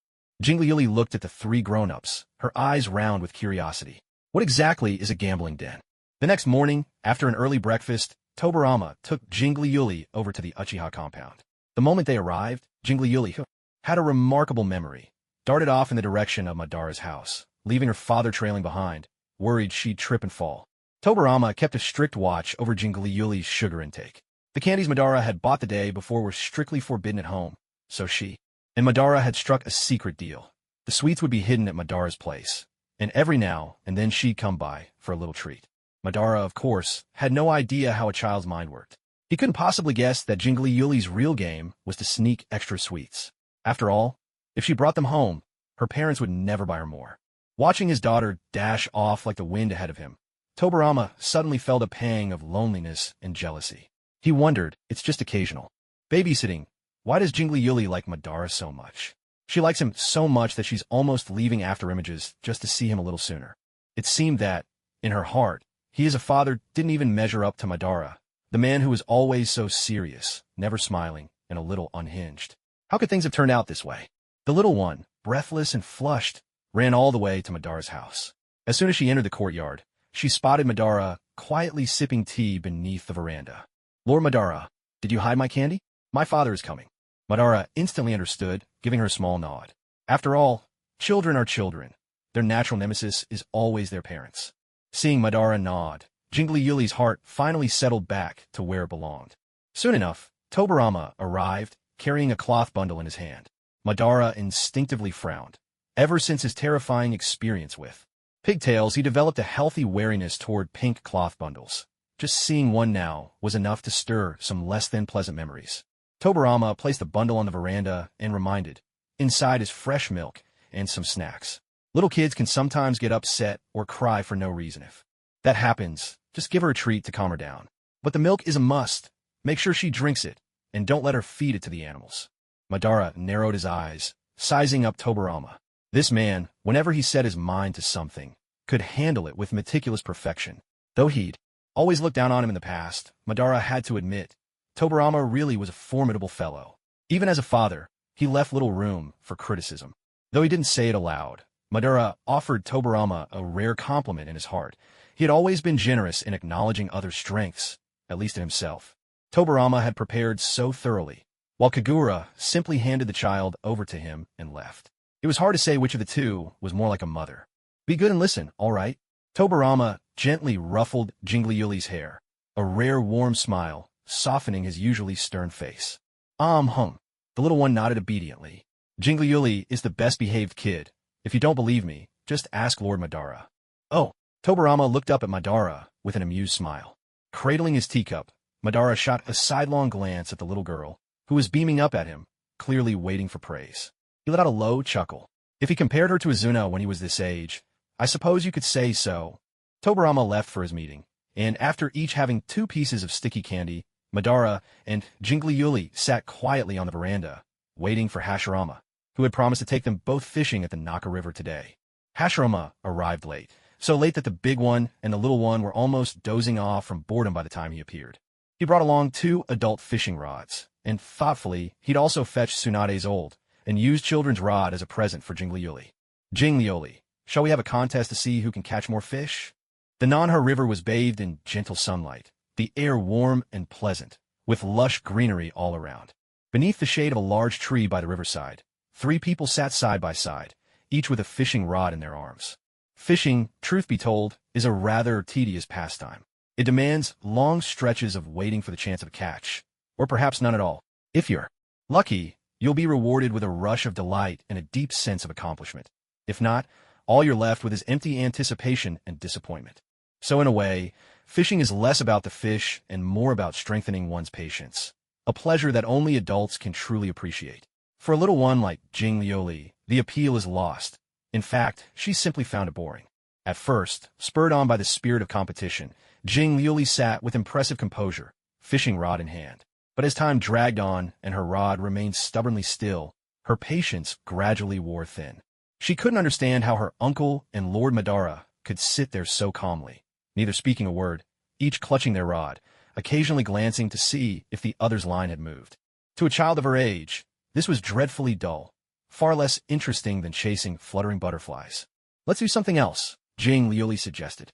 Jingliuli looked at the three grown-ups, her eyes round with curiosity. What exactly is a gambling den? The next morning, after an early breakfast, Tobirama took Jingliuli over to the Uchiha compound. The moment they arrived, Jingliuli, who had a remarkable memory, darted off in the direction of Madara's house, leaving her father trailing behind, worried she'd trip and fall. Tobirama kept a strict watch over Jingliuli's sugar intake. The candies Madara had bought the day before were strictly forbidden at home, so she and Madara had struck a secret deal. The sweets would be hidden at Madara's place, and every now and then she'd come by for a little treat. Madara, of course, had no idea how a child's mind worked. He couldn't possibly guess that Jingliuli's real game was to sneak extra sweets. After all, if she brought them home, her parents would never buy her more. Watching his daughter dash off like the wind ahead of him, Tobirama suddenly felt a pang of loneliness and jealousy. He wondered, it's just occasional. Babysitting. Why does Jingliuli like Madara so much? She likes him so much that she's almost leaving after images just to see him a little sooner. It seemed that, in her heart, he as a father didn't even measure up to Madara, the man who was always so serious, never smiling, and a little unhinged. How could things have turned out this way? The little one, breathless and flushed, ran all the way to Madara's house. As soon as she entered the courtyard, she spotted Madara quietly sipping tea beneath the veranda. Lord Madara, did you hide my candy? My father is coming. Madara instantly understood, giving her a small nod. After all, children are children. Their natural nemesis is always their parents. Seeing Madara nod, Jingliuli's heart finally settled back to where it belonged. Soon enough, Tobirama arrived, carrying a cloth bundle in his hand. Madara instinctively frowned. Ever since his terrifying experience with pigtails, he developed a healthy wariness toward pink cloth bundles. Just seeing one now was enough to stir some less than pleasant memories. Tobirama placed the bundle on the veranda and reminded, inside is fresh milk and some snacks. Little kids can sometimes get upset or cry for no reason. If that happens, just give her a treat to calm her down. But the milk is a must. Make sure she drinks it, and don't let her feed it to the animals. Madara narrowed his eyes, sizing up Tobirama. This man, whenever he set his mind to something, could handle it with meticulous perfection. Though he'd always looked down on him in the past, Madara had to admit, Tobirama really was a formidable fellow. Even as a father, he left little room for criticism. Though he didn't say it aloud, Madara offered Tobirama a rare compliment in his heart. He had always been generous in acknowledging others' strengths, at least in himself. Tobirama had prepared so thoroughly, while Kagura simply handed the child over to him and left. It was hard to say which of the two was more like a mother. Be good and listen, all right? Tobirama gently ruffled Jingliuli's hair, a rare warm smile softening his usually stern face. The little one nodded obediently. Jingliuli is the best-behaved kid. If you don't believe me, just ask Lord Madara. Oh, Tobirama looked up at Madara with an amused smile. Cradling his teacup, Madara shot a sidelong glance at the little girl, who was beaming up at him, clearly waiting for praise. He let out a low chuckle. If he compared her to Izuna when he was this age, I suppose you could say so. Tobirama left for his meeting, and after each having 2 pieces of sticky candy, Madara and Jingliuli sat quietly on the veranda, waiting for Hashirama, who had promised to take them both fishing at the Naka River today. Hashirama arrived late, so late that the big one and the little one were almost dozing off from boredom by the time he appeared. He brought along 2 adult fishing rods, and thoughtfully, he'd also fetched Tsunade's old and used children's rod as a present for Jingliuli. Jingliuli, shall we have a contest to see who can catch more fish? The Nanha River was bathed in gentle sunlight, the air warm and pleasant, with lush greenery all around. Beneath the shade of a large tree by the riverside, 3 people sat side by side, each with a fishing rod in their arms. Fishing, truth be told, is a rather tedious pastime. It demands long stretches of waiting for the chance of a catch, or perhaps none at all. If you're lucky, you'll be rewarded with a rush of delight and a deep sense of accomplishment. If not, all you're left with is empty anticipation and disappointment. So in a way, fishing is less about the fish and more about strengthening one's patience, a pleasure that only adults can truly appreciate. For a little one like Jing Lioli, the appeal is lost. In fact, she simply found it boring. At first, spurred on by the spirit of competition, Jing Lioli sat with impressive composure, fishing rod in hand. But as time dragged on and her rod remained stubbornly still, her patience gradually wore thin. She couldn't understand how her uncle and Lord Madara could sit there so calmly, neither speaking a word, each clutching their rod, occasionally glancing to see if the other's line had moved. To a child of her age, this was dreadfully dull, far less interesting than chasing fluttering butterflies. "Let's do something else," Jing Lioli suggested.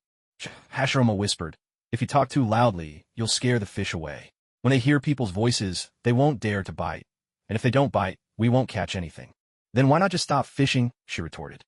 Hashirama whispered, "If you talk too loudly, you'll scare the fish away. When they hear people's voices, they won't dare to bite. And if they don't bite, we won't catch anything." "Then why not just stop fishing?" she retorted.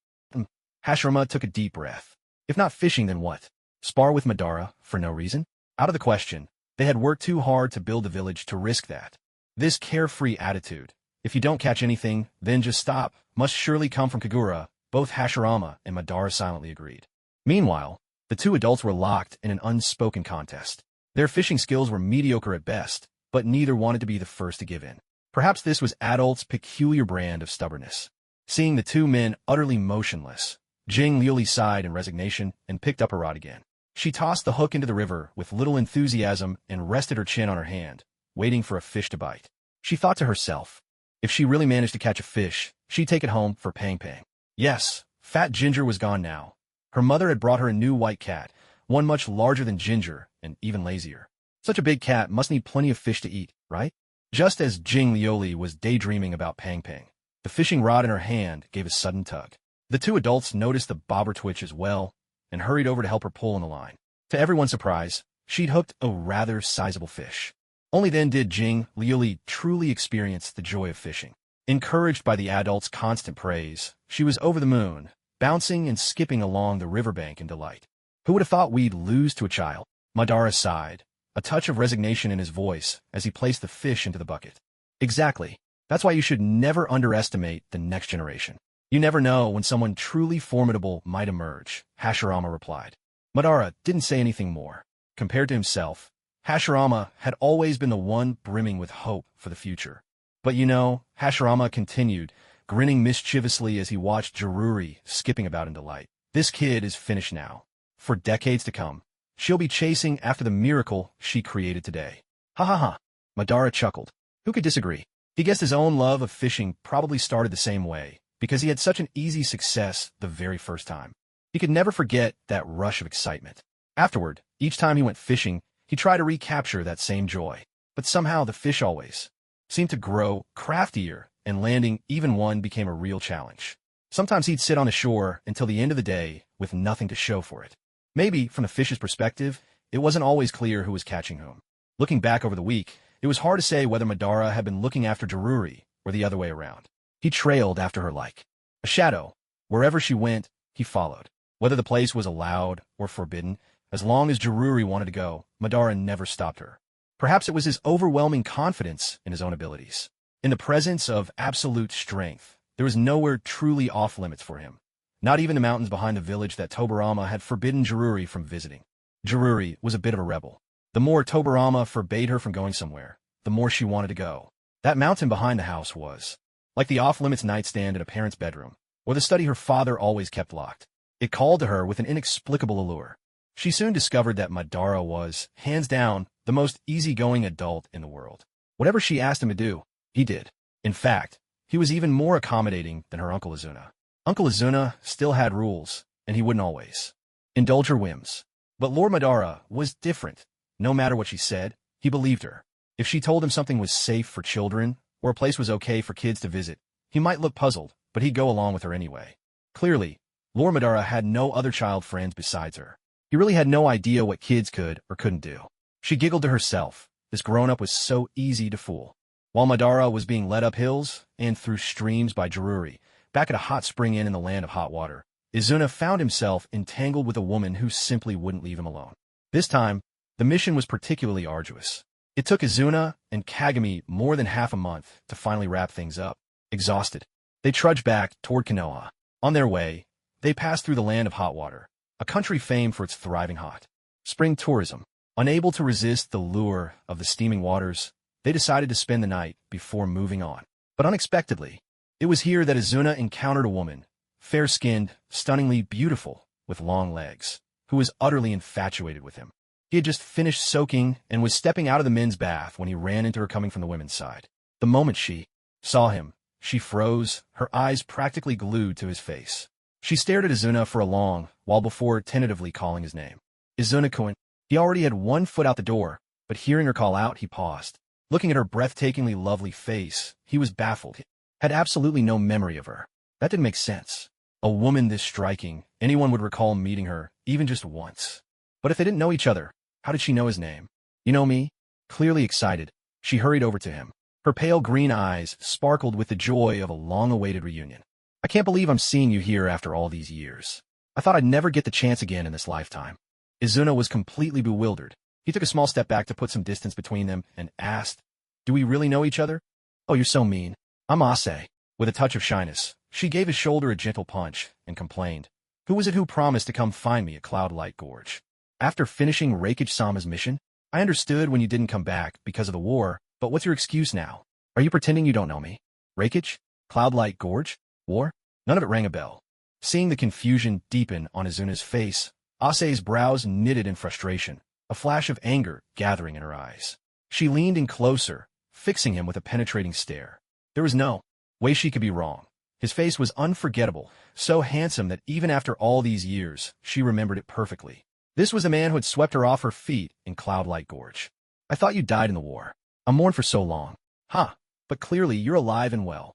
Hashirama took a deep breath. "If not fishing, then what? Spar with Madara, for no reason?" Out of the question. They had worked too hard to build the village to risk that. This carefree attitude, "if you don't catch anything, then just stop," must surely come from Kagura. Both Hashirama and Madara silently agreed. Meanwhile, the 2 adults were locked in an unspoken contest. Their fishing skills were mediocre at best, but neither wanted to be the first to give in. Perhaps this was adults' peculiar brand of stubbornness. Seeing the 2 men utterly motionless, Jing Lioli sighed in resignation and picked up her rod again. She tossed the hook into the river with little enthusiasm and rested her chin on her hand, waiting for a fish to bite. She thought to herself, if she really managed to catch a fish, she'd take it home for Pang Pang. Yes, Fat Ginger was gone now. Her mother had brought her a new white cat, one much larger than Ginger and even lazier. Such a big cat must need plenty of fish to eat, right? Just as Jing Lioli was daydreaming about Pang Pang, the fishing rod in her hand gave a sudden tug. The 2 adults noticed the bobber twitch as well and hurried over to help her pull on the line. To everyone's surprise, she'd hooked a rather sizable fish. Only then did Jing Lioli truly experience the joy of fishing. Encouraged by the adults' constant praise, she was over the moon, bouncing and skipping along the riverbank in delight. "Who would have thought we'd lose to a child?" Madara sighed, a touch of resignation in his voice as he placed the fish into the bucket. "Exactly. That's why you should never underestimate the next generation. You never know when someone truly formidable might emerge," Hashirama replied. Madara didn't say anything more. Compared to himself, Hashirama had always been the one brimming with hope for the future. "But you know," Hashirama continued, grinning mischievously as he watched Jiruri skipping about in delight, "this kid is finished now. For decades to come, she'll be chasing after the miracle she created today." "Ha ha ha." Madara chuckled. Who could disagree? He guessed his own love of fishing probably started the same way, because he had such an easy success the very first time. He could never forget that rush of excitement. Afterward, each time he went fishing, he tried to recapture that same joy. But somehow the fish always seemed to grow craftier, and landing even one became a real challenge. Sometimes he'd sit on the shore until the end of the day with nothing to show for it. Maybe, from the fish's perspective, it wasn't always clear who was catching whom. Looking back over the week, it was hard to say whether Madara had been looking after Jiruri or the other way around. He trailed after her like a shadow. Wherever she went, he followed. Whether the place was allowed or forbidden, as long as Jiruri wanted to go, Madara never stopped her. Perhaps it was his overwhelming confidence in his own abilities. In the presence of absolute strength, there was nowhere truly off-limits for him. Not even the mountains behind the village that Tobarama had forbidden Jiruri from visiting. Jiruri was a bit of a rebel. The more Tobarama forbade her from going somewhere, the more she wanted to go. That mountain behind the house was like the off-limits nightstand in a parent's bedroom, or the study her father always kept locked. It called to her with an inexplicable allure. She soon discovered that Madara was, hands down, the most easygoing adult in the world. Whatever she asked him to do, he did. In fact, he was even more accommodating than her Uncle Azuna. Uncle Azuna still had rules, and he wouldn't always indulge her whims. But Lord Madara was different. No matter what she said, he believed her. If she told him something was safe for children, or a place was okay for kids to visit, he might look puzzled, but he'd go along with her anyway. Clearly, Lord Madara had no other child friends besides her. He really had no idea what kids could or couldn't do. She giggled to herself, This grown-up was so easy to fool. While Madara was being led up hills and through streams by Jiruri, back at a hot spring inn in the land of hot water, Izuna found himself entangled with a woman who simply wouldn't leave him alone. This time, the mission was particularly arduous. It took Izuna and Kagami more than half a month to finally wrap things up. Exhausted, they trudged back toward Konoha. On their way, they passed through the land of hot water, a country famed for its thriving hot spring tourism. Unable to resist the lure of the steaming waters, they decided to spend the night before moving on. But unexpectedly, it was here that Izuna encountered a woman, fair-skinned, stunningly beautiful, with long legs, who was utterly infatuated with him. He had just finished soaking and was stepping out of the men's bath when he ran into her coming from the women's side. The moment she saw him, she froze, her eyes practically glued to his face. She stared at Izuna for a long while before tentatively calling his name. Izuna-kun. He already had one foot out the door, but hearing her call out, he paused. Looking at her breathtakingly lovely face, he was baffled. He had absolutely no memory of her. That didn't make sense. A woman this striking, anyone would recall meeting her, even just once. But if they didn't know each other, how did she know his name? You know me? Clearly excited, she hurried over to him. Her pale green eyes sparkled with the joy of a long-awaited reunion. I can't believe I'm seeing you here after all these years. I thought I'd never get the chance again in this lifetime. Izuna was completely bewildered. He took a small step back to put some distance between them and asked, "Do we really know each other?" "Oh, you're so mean. I'm Ase." With a touch of shyness, she gave his shoulder a gentle punch and complained, "Who was it who promised to come find me at Cloudlight Gorge? After finishing Reikage-sama's mission, I understood when you didn't come back because of the war, but what's your excuse now? Are you pretending you don't know me? Reikage? Cloudlight Gorge? War?" None of it rang a bell. Seeing the confusion deepen on Izuna's face, Ase's brows knitted in frustration, a flash of anger gathering in her eyes. She leaned in closer, fixing him with a penetrating stare. There was no way she could be wrong. His face was unforgettable, so handsome that even after all these years, she remembered it perfectly. This was the man who had swept her off her feet in Cloudlight Gorge. "I thought you died in the war. I mourned for so long." "Huh, but clearly you're alive and well."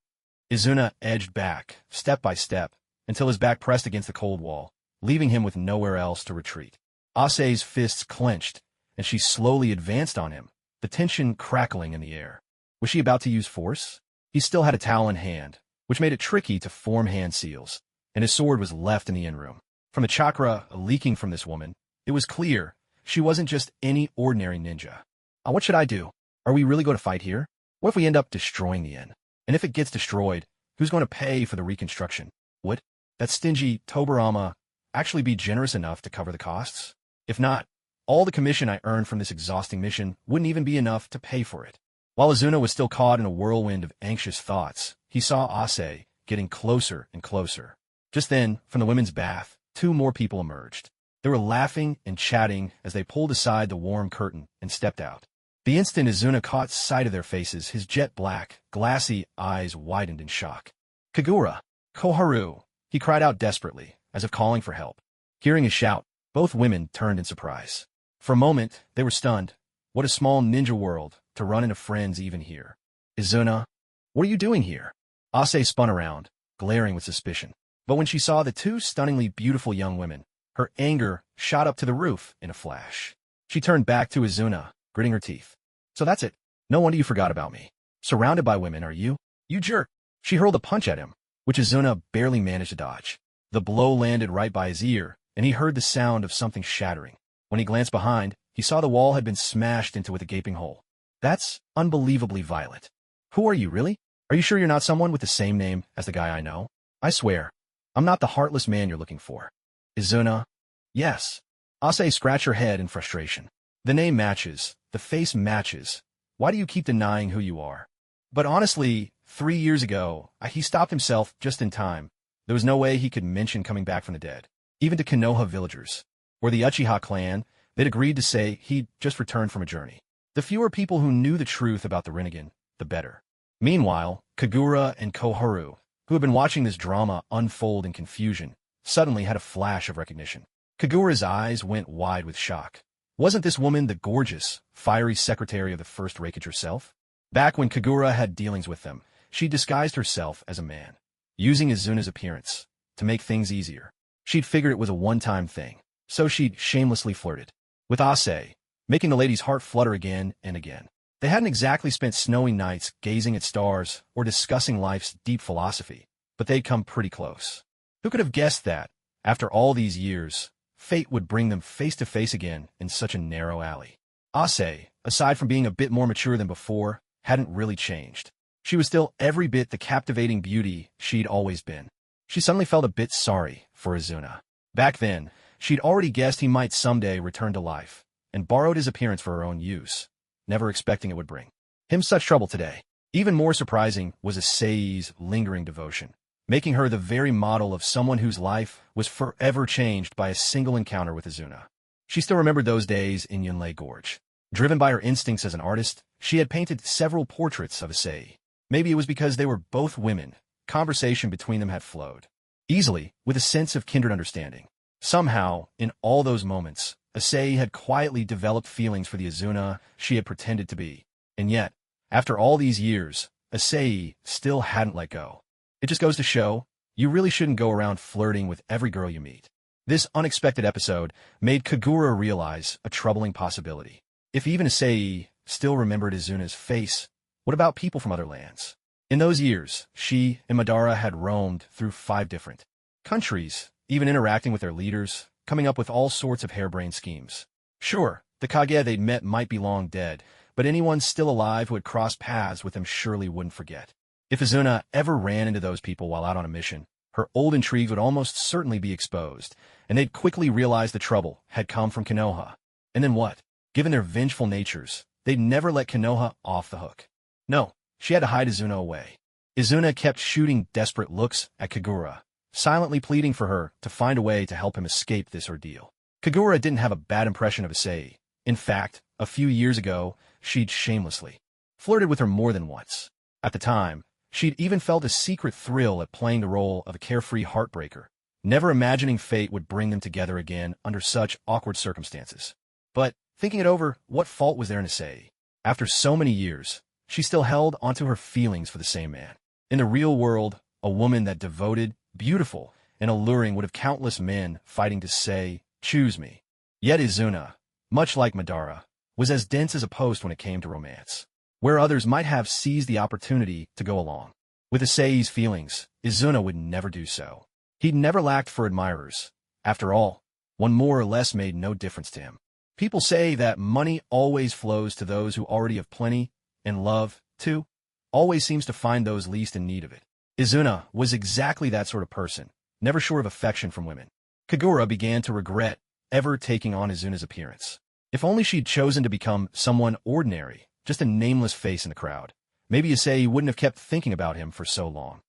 Izuna edged back, step by step, until his back pressed against the cold wall, leaving him with nowhere else to retreat. Ase's fists clenched, and she slowly advanced on him, the tension crackling in the air. Was she about to use force? He still had a towel in hand, which made it tricky to form hand seals, and his sword was left in the inn room. From the chakra leaking from this woman, it was clear she wasn't just any ordinary ninja. What should I do? Are we really going to fight here? What if we end up destroying the inn? And if it gets destroyed, who's going to pay for the reconstruction? Would that stingy Tobarama actually be generous enough to cover the costs? If not, all the commission I earned from this exhausting mission wouldn't even be enough to pay for it. While Izuna was still caught in a whirlwind of anxious thoughts, he saw Ase getting closer and closer. Just then, from the women's bath, 2 more people emerged. They were laughing and chatting as they pulled aside the warm curtain and stepped out. The instant Izuna caught sight of their faces, his jet-black, glassy eyes widened in shock. "Kagura! Koharu!" he cried out desperately, as if calling for help. Hearing his shout, both women turned in surprise. For a moment, they were stunned. What a small ninja world to run into friends even here. "Izuna, what are you doing here?" Ase spun around, glaring with suspicion. But when she saw the 2 stunningly beautiful young women, her anger shot up to the roof in a flash. She turned back to Izuna, gritting her teeth. "So that's it. No wonder you forgot about me. Surrounded by women, are you? You jerk." She hurled a punch at him, which Izuna barely managed to dodge. The blow landed right by his ear, and he heard the sound of something shattering. When he glanced behind, he saw the wall had been smashed into with a gaping hole. "That's unbelievably violent. Who are you, really? Are you sure you're not someone with the same name as the guy I know? I swear, I'm not the heartless man you're looking for." "Izuna?" "Yes." Ase scratched her head in frustration. "The name matches. The face matches. Why do you keep denying who you are?" But honestly, 3 years ago, he stopped himself just in time. There was no way he could mention coming back from the dead, even to Konoha villagers, or the Uchiha clan. They'd agreed to say he'd just returned from a journey. The fewer people who knew the truth about the Rinnegan, the better. Meanwhile, Kagura and Koharu, who had been watching this drama unfold in confusion, suddenly had a flash of recognition. Kagura's eyes went wide with shock. Wasn't this woman the gorgeous, fiery secretary of the first Reikage herself? Back when Kagura had dealings with them, she disguised herself as a man, using Izuna's appearance to make things easier. She'd figured it was a one-time thing, so she'd shamelessly flirted with Ase, making the lady's heart flutter again and again. They hadn't exactly spent snowy nights gazing at stars or discussing life's deep philosophy, but they'd come pretty close. Who could have guessed that, after all these years, fate would bring them face to face again in such a narrow alley? Ase, aside from being a bit more mature than before, hadn't really changed. She was still every bit the captivating beauty she'd always been. She suddenly felt a bit sorry for Izuna. Back then, she'd already guessed he might someday return to life, and borrowed his appearance for her own use, never expecting it would bring him such trouble today. Even more surprising was Issei's lingering devotion, making her the very model of someone whose life was forever changed by a single encounter with Izuna. She still remembered those days in Yunlei Gorge. Driven by her instincts as an artist, she had painted several portraits of Issei. Maybe it was because they were both women. Conversation between them had flowed easily, with a sense of kindred understanding. Somehow, in all those moments, Issei had quietly developed feelings for the Izuna she had pretended to be. And yet, after all these years, Issei still hadn't let go. It just goes to show, you really shouldn't go around flirting with every girl you meet. This unexpected episode made Kagura realize a troubling possibility. If even Issei still remembered Izuna's face, what about people from other lands? In those years, she and Madara had roamed through 5 different countries, even interacting with their leaders, coming up with all sorts of harebrained schemes. Sure, the Kage they'd met might be long dead, but anyone still alive who had crossed paths with them surely wouldn't forget. If Izuna ever ran into those people while out on a mission, her old intrigues would almost certainly be exposed, and they'd quickly realize the trouble had come from Konoha. And then what? Given their vengeful natures, they'd never let Konoha off the hook. No, she had to hide Izuna away. Izuna kept shooting desperate looks at Kagura, silently pleading for her to find a way to help him escape this ordeal. Kagura didn't have a bad impression of Issei. In fact, a few years ago, she'd shamelessly flirted with her more than once. At the time, she'd even felt a secret thrill at playing the role of a carefree heartbreaker, never imagining fate would bring them together again under such awkward circumstances. But, thinking it over, what fault was there in Issei? After so many years, she still held onto her feelings for the same man. In the real world, a woman that devoted, beautiful, and alluring would have countless men fighting to say, "Choose me." Yet Izuna, much like Madara, was as dense as a post when it came to romance. Where others might have seized the opportunity to go along with Issei's feelings, Izuna would never do so. He'd never lacked for admirers. After all, one more or less made no difference to him. People say that money always flows to those who already have plenty, and love, too, always seems to find those least in need of it. Izuna was exactly that sort of person, never short of affection from women. Kagura began to regret ever taking on Izuna's appearance. If only she'd chosen to become someone ordinary, just a nameless face in the crowd, maybe Issei wouldn't have kept thinking about him for so long.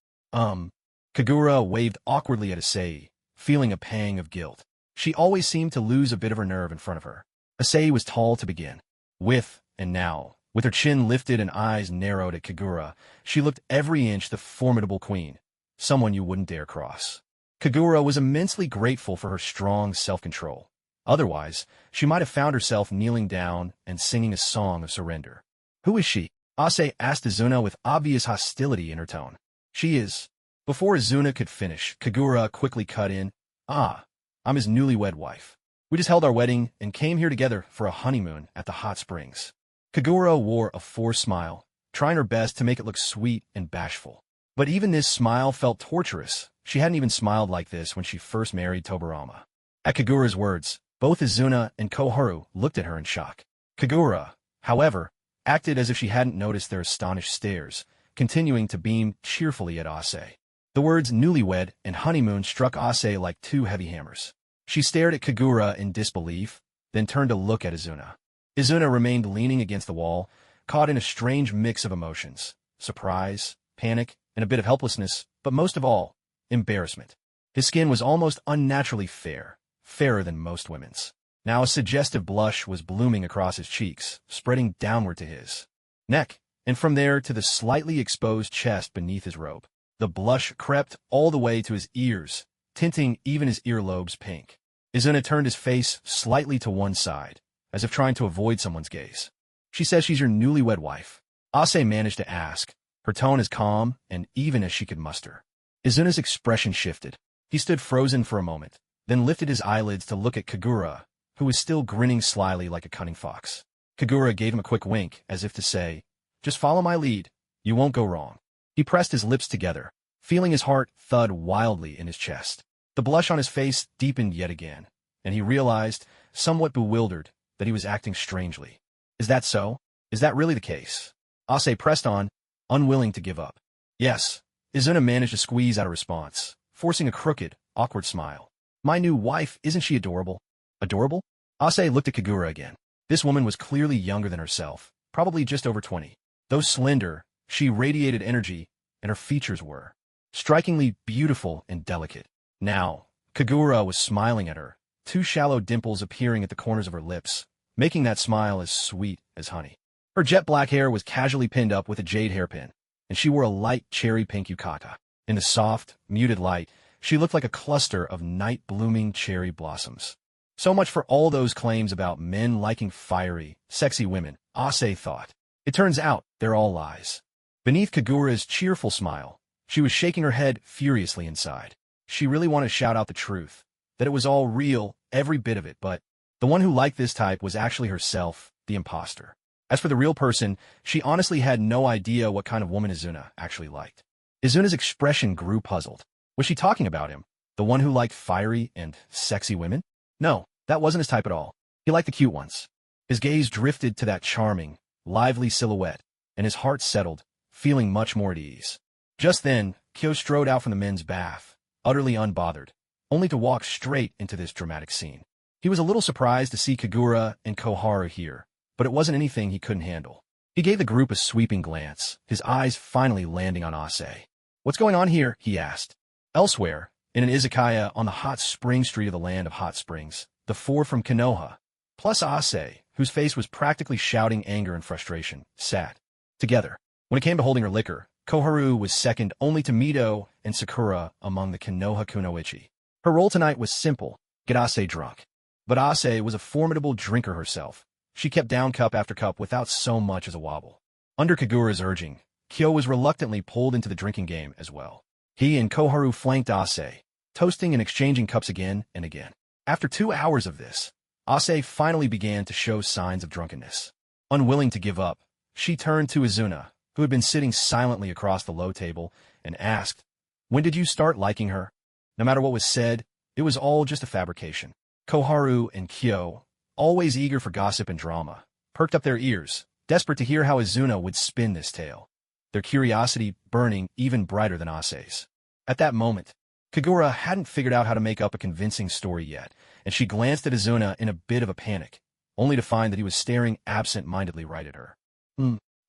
Kagura waved awkwardly at Issei, feeling a pang of guilt. She always seemed to lose a bit of her nerve in front of her. Issei was tall to begin with, and now, with her chin lifted and eyes narrowed at Kagura, she looked every inch the formidable queen, someone you wouldn't dare cross. Kagura was immensely grateful for her strong self-control. Otherwise, she might have found herself kneeling down and singing a song of surrender. "Who is she?" Ase asked Izuna with obvious hostility in her tone. "She is." Before Izuna could finish, Kagura quickly cut in, I'm his newlywed wife. We just held our wedding and came here together for a honeymoon at the hot springs." Kagura wore a forced smile, trying her best to make it look sweet and bashful. But even this smile felt torturous. She hadn't even smiled like this when she first married Tobarama. At Kagura's words, both Izuna and Koharu looked at her in shock. Kagura, however, acted as if she hadn't noticed their astonished stares, continuing to beam cheerfully at Ase. The words newlywed and honeymoon struck Ase like 2 heavy hammers. She stared at Kagura in disbelief, then turned to look at Izuna. Izuna remained leaning against the wall, caught in a strange mix of emotions: surprise, panic, and a bit of helplessness, but most of all, embarrassment. His skin was almost unnaturally fair, fairer than most women's. Now a suggestive blush was blooming across his cheeks, spreading downward to his neck, and from there to the slightly exposed chest beneath his robe. The blush crept all the way to his ears, tinting even his earlobes pink. Izuna turned his face slightly to one side, as if trying to avoid someone's gaze. "She says she's your newlywed wife?" Ase managed to ask, her tone as calm and even as she could muster. Izuna's expression shifted. He stood frozen for a moment, then lifted his eyelids to look at Kagura, who was still grinning slyly like a cunning fox. Kagura gave him a quick wink, as if to say, "Just follow my lead. You won't go wrong." He pressed his lips together, feeling his heart thud wildly in his chest. The blush on his face deepened yet again, and he realized, somewhat bewildered, that he was acting strangely. Is that so? Is that really the case? Ase pressed on, unwilling to give up. Yes. Izuna managed to squeeze out a response, forcing a crooked, awkward smile. My new wife, isn't she adorable? Adorable? Ase looked at Kagura again. This woman was clearly younger than herself, probably just over 20. Though slender, she radiated energy, and her features were strikingly beautiful and delicate. Now, Kagura was smiling at her, two shallow dimples appearing at the corners of her lips, making that smile as sweet as honey. Her jet black hair was casually pinned up with a jade hairpin, and she wore a light cherry pink yukata. In the soft, muted light, she looked like a cluster of night-blooming cherry blossoms. So much for all those claims about men liking fiery, sexy women, Ase thought. It turns out they're all lies. Beneath Kagura's cheerful smile, she was shaking her head furiously inside. She really wanted to shout out the truth, that it was all real, every bit of it, but the one who liked this type was actually herself, the imposter. As for the real person, she honestly had no idea what kind of woman Izuna actually liked. Izuna's expression grew puzzled. Was she talking about him, the one who liked fiery and sexy women? No, that wasn't his type at all. He liked the cute ones. His gaze drifted to that charming, lively silhouette, and his heart settled, feeling much more at ease. Just then, Kyo strode out from the men's bath, utterly unbothered, only to walk straight into this dramatic scene. He was a little surprised to see Kagura and Koharu here, but it wasn't anything he couldn't handle. He gave the group a sweeping glance, his eyes finally landing on Ase. "What's going on here?" he asked. Elsewhere, in an izakaya on the hot spring street of the land of hot springs, the four from Konoha, plus Ase, whose face was practically shouting anger and frustration, sat together. When it came to holding her liquor, Koharu was second only to Mito and Sakura among the Konoha kunoichi. Her role tonight was simple, get Ase drunk. But Ase was a formidable drinker herself. She kept down cup after cup without so much as a wobble. Under Kagura's urging, Kyo was reluctantly pulled into the drinking game as well. He and Koharu flanked Ase, toasting and exchanging cups again and again. After 2 hours of this, Ase finally began to show signs of drunkenness. Unwilling to give up, she turned to Izuna, who had been sitting silently across the low table, and asked, "When did you start liking her?" No matter what was said, it was all just a fabrication. Koharu and Kyo, always eager for gossip and drama, perked up their ears, desperate to hear how Izuna would spin this tale, their curiosity burning even brighter than Ase's. At that moment, Kagura hadn't figured out how to make up a convincing story yet, and she glanced at Izuna in a bit of a panic, only to find that he was staring absent-mindedly right at her.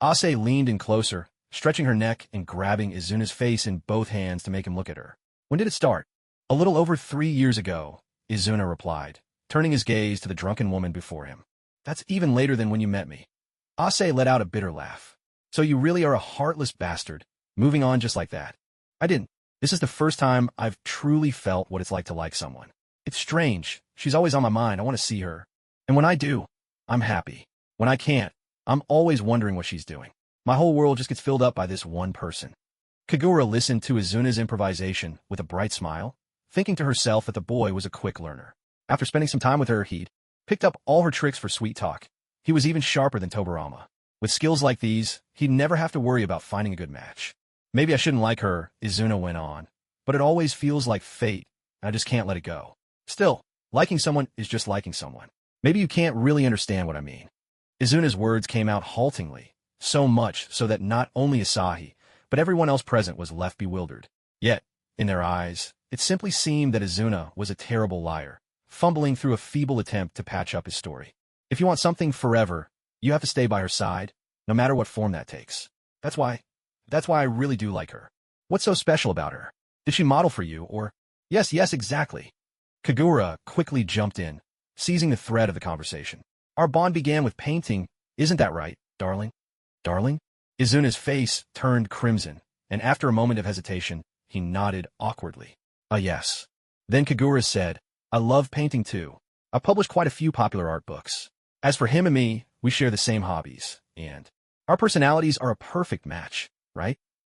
Ase leaned in closer, stretching her neck and grabbing Izuna's face in both hands to make him look at her. "When did it start?" "A little over 3 years ago," Izuna replied, turning his gaze to the drunken woman before him. "That's even later than when you met me." Ase let out a bitter laugh. "So you really are a heartless bastard, moving on just like that." "I didn't. This is the first time I've truly felt what it's like to like someone. It's strange. She's always on my mind. I want to see her. And when I do, I'm happy. When I can't, I'm always wondering what she's doing. My whole world just gets filled up by this one person." Kagura listened to Izuna's improvisation with a bright smile, thinking to herself that the boy was a quick learner. After spending some time with her, he'd picked up all her tricks for sweet talk. He was even sharper than Tobarama. With skills like these, he'd never have to worry about finding a good match. "Maybe I shouldn't like her," Izuna went on, "but it always feels like fate, and I just can't let it go. Still, liking someone is just liking someone. Maybe you can't really understand what I mean." Izuna's words came out haltingly, so much so that not only Asahi, but everyone else present was left bewildered. Yet, in their eyes, it simply seemed that Izuna was a terrible liar, fumbling through a feeble attempt to patch up his story. If you want something forever, you have to stay by her side, no matter what form that takes. That's why I really do like her. What's so special about her? Did she model for you, or— Yes, exactly. Kagura quickly jumped in, seizing the thread of the conversation. "Our bond began with painting, isn't that right, darling?" "Darling?" Izuna's face turned crimson, and after a moment of hesitation, he nodded awkwardly. Yes." Then Kagura said, "I love painting too. I've published quite a few popular art books. As for him and me, we share the same hobbies, and our personalities are a perfect match, right?"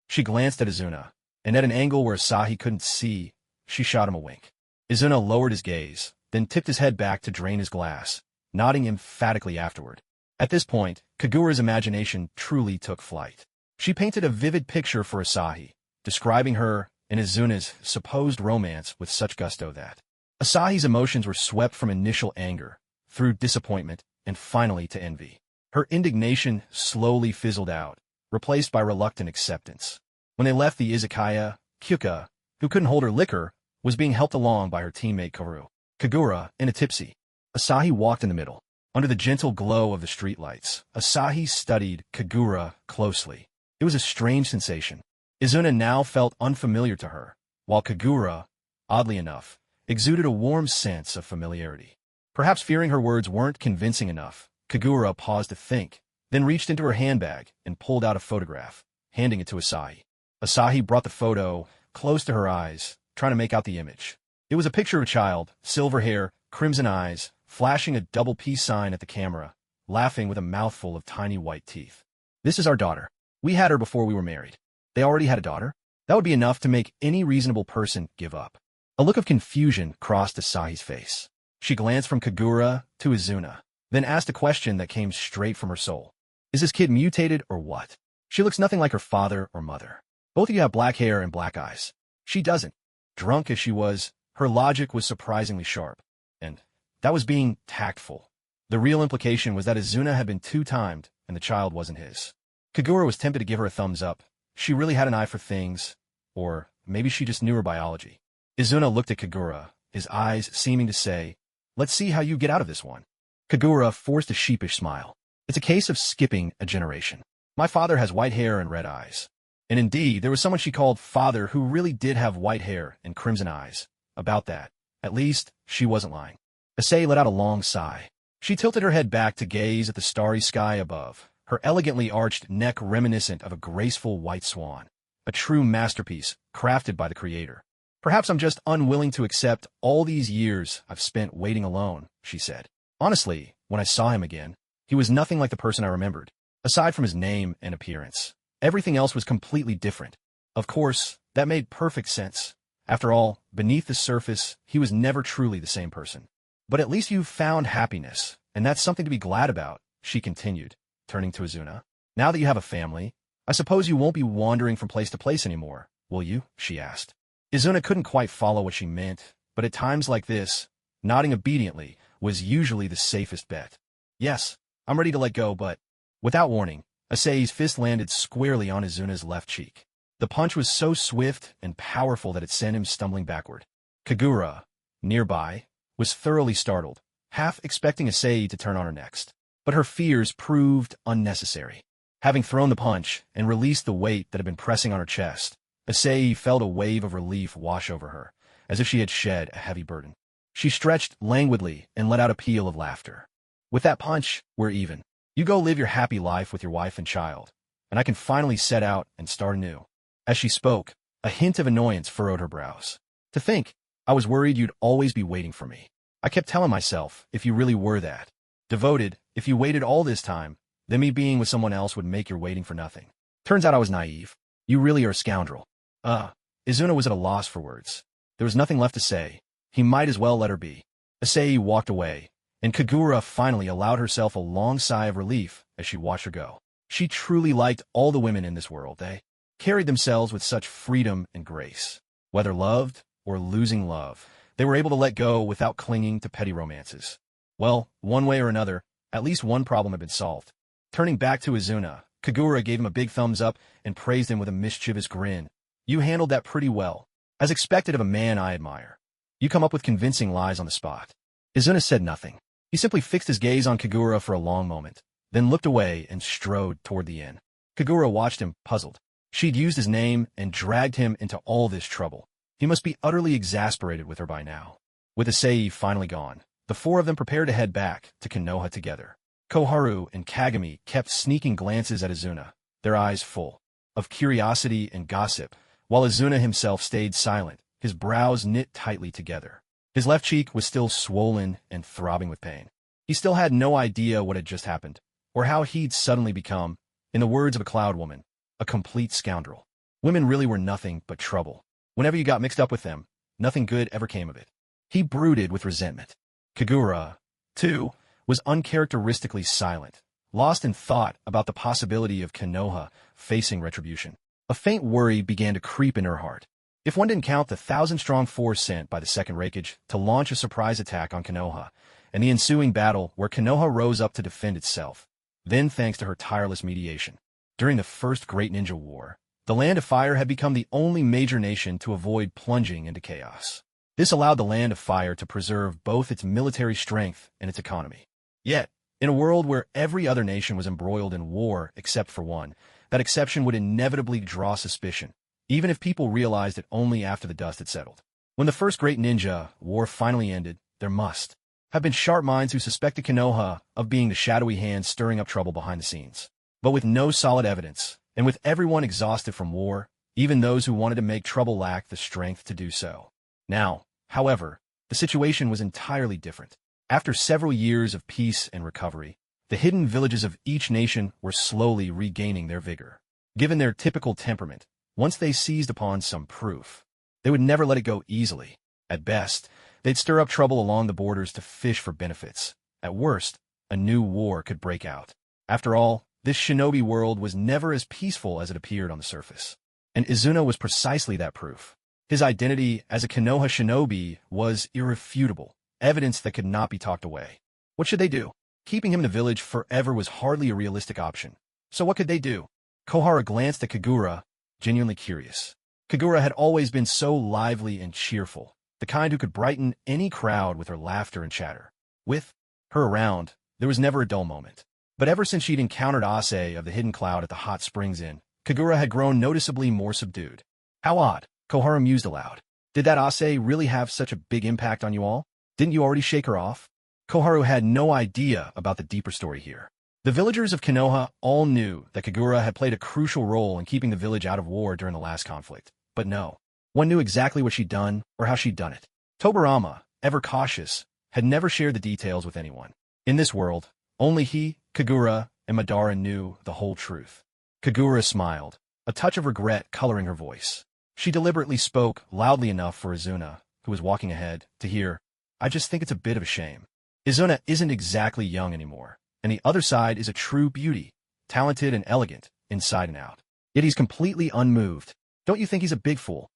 She glanced at Izuna, and at an angle where Asahi couldn't see, she shot him a wink. Izuna lowered his gaze, then tipped his head back to drain his glass, nodding emphatically afterward. At this point, Kagura's imagination truly took flight. She painted a vivid picture for Asahi, describing her and Izuna's supposed romance with such gusto that Asahi's emotions were swept from initial anger, through disappointment, and finally to envy. Her indignation slowly fizzled out, replaced by reluctant acceptance. When they left the izakaya, Kyuka, who couldn't hold her liquor, was being helped along by her teammate Kaoru. Kagura, in a tipsy. Asahi walked in the middle. Under the gentle glow of the streetlights, Asahi studied Kagura closely. It was a strange sensation. Izuna now felt unfamiliar to her, while Kagura, oddly enough, exuded a warm sense of familiarity. Perhaps fearing her words weren't convincing enough, Kagura paused to think, then reached into her handbag and pulled out a photograph, handing it to Asahi. Asahi brought the photo close to her eyes, trying to make out the image. It was a picture of a child, silver hair, crimson eyes, flashing a double peace sign at the camera, laughing with a mouthful of tiny white teeth. "This is our daughter. We had her before we were married." They already had a daughter? That would be enough to make any reasonable person give up. A look of confusion crossed Asahi's face. She glanced from Kagura to Izuna, then asked a question that came straight from her soul. "Is this kid mutated or what? She looks nothing like her father or mother. Both of you have black hair and black eyes. She doesn't." Drunk as she was, her logic was surprisingly sharp. And that was being tactful. The real implication was that Izuna had been two-timed and the child wasn't his. Kagura was tempted to give her a thumbs up. She really had an eye for things, or maybe she just knew her biology. Izuna looked at Kagura, his eyes seeming to say, "Let's see how you get out of this one." Kagura forced a sheepish smile. "It's a case of skipping a generation. My father has white hair and red eyes." And indeed, there was someone she called father who really did have white hair and crimson eyes. About that, at least, she wasn't lying. Issei let out a long sigh. She tilted her head back to gaze at the starry sky above, her elegantly arched neck reminiscent of a graceful white swan, a true masterpiece crafted by the creator. "Perhaps I'm just unwilling to accept all these years I've spent waiting alone," she said. Honestly, when I saw him again, he was nothing like the person I remembered. Aside from his name and appearance, everything else was completely different. Of course, that made perfect sense. After all, beneath the surface, he was never truly the same person. "But at least you've found happiness, and that's something to be glad about," she continued, turning to Izuna. "Now that you have a family, I suppose you won't be wandering from place to place anymore, will you?" she asked. Izuna couldn't quite follow what she meant, but at times like this, nodding obediently was usually the safest bet. "Yes, I'm ready to let go, but..." Without warning, Issei's fist landed squarely on Izuna's left cheek. The punch was so swift and powerful that it sent him stumbling backward. Kagura, nearby, was thoroughly startled, half expecting Issei to turn on her next. But her fears proved unnecessary. Having thrown the punch and released the weight that had been pressing on her chest, Issei felt a wave of relief wash over her, as if she had shed a heavy burden. She stretched languidly and let out a peal of laughter. "With that punch, we're even. You go live your happy life with your wife and child, and I can finally set out and start anew." As she spoke, a hint of annoyance furrowed her brows. "To think, I was worried you'd always be waiting for me. I kept telling myself, if you really were that devoted, if you waited all this time, then me being with someone else would make your waiting for nothing. Turns out I was naive. You really are a scoundrel." Izuna was at a loss for words. There was nothing left to say. He might as well let her be. Issei walked away, and Kagura finally allowed herself a long sigh of relief as she watched her go. She truly liked all the women in this world. They carried themselves with such freedom and grace. Whether loved or losing love, they were able to let go without clinging to petty romances. Well, one way or another, at least one problem had been solved. Turning back to Izuna, Kagura gave him a big thumbs up and praised him with a mischievous grin. "You handled that pretty well, as expected of a man I admire. You come up with convincing lies on the spot." Izuna said nothing. He simply fixed his gaze on Kagura for a long moment, then looked away and strode toward the inn. Kagura watched him, puzzled. She'd used his name and dragged him into all this trouble. He must be utterly exasperated with her by now. With Issei finally gone, the four of them prepared to head back to Konoha together. Koharu and Kagami kept sneaking glances at Izuna, their eyes full of curiosity and gossip, while Izuna himself stayed silent, his brows knit tightly together. His left cheek was still swollen and throbbing with pain. He still had no idea what had just happened, or how he'd suddenly become, in the words of a cloud woman, a complete scoundrel. Women really were nothing but trouble. Whenever you got mixed up with them, nothing good ever came of it. He brooded with resentment. Kagura, too, was uncharacteristically silent, lost in thought about the possibility of Konoha facing retribution. A faint worry began to creep in her heart. If one didn't count the 1,000-strong force sent by the second Raikage to launch a surprise attack on Konoha, and the ensuing battle where Konoha rose up to defend itself, then thanks to her tireless mediation. During the First Great Ninja War, the Land of Fire had become the only major nation to avoid plunging into chaos. This allowed the Land of Fire to preserve both its military strength and its economy. Yet, in a world where every other nation was embroiled in war except for one, that exception would inevitably draw suspicion, even if people realized it only after the dust had settled. When the First Great Ninja War finally ended, there must have been sharp minds who suspected Konoha of being the shadowy hand stirring up trouble behind the scenes. But with no solid evidence, and with everyone exhausted from war, even those who wanted to make trouble lacked the strength to do so. Now, however, the situation was entirely different. After several years of peace and recovery, the hidden villages of each nation were slowly regaining their vigor. Given their typical temperament, once they seized upon some proof, they would never let it go easily. At best, they'd stir up trouble along the borders to fish for benefits. At worst, a new war could break out. After all, this shinobi world was never as peaceful as it appeared on the surface. And Izuna was precisely that proof. His identity as a Konoha shinobi was irrefutable, evidence that could not be talked away. What should they do? Keeping him in the village forever was hardly a realistic option. So what could they do? Kohara glanced at Kagura, genuinely curious. Kagura had always been so lively and cheerful, the kind who could brighten any crowd with her laughter and chatter. With her around, there was never a dull moment. But ever since she'd encountered Ase of the Hidden Cloud at the Hot Springs Inn, Kagura had grown noticeably more subdued. How odd, Kohara mused aloud. Did that Ase really have such a big impact on you all? Didn't you already shake her off? Koharu had no idea about the deeper story here. The villagers of Konoha all knew that Kagura had played a crucial role in keeping the village out of war during the last conflict. But no, one knew exactly what she'd done or how she'd done it. Tobarama, ever cautious, had never shared the details with anyone. In this world, only he, Kagura, and Madara knew the whole truth. Kagura smiled, a touch of regret coloring her voice. She deliberately spoke loudly enough for Izuna, who was walking ahead, to hear. I just think it's a bit of a shame. Izuna isn't exactly young anymore, and the other side is a true beauty, talented and elegant, inside and out. Yet he's completely unmoved. Don't you think he's a big fool?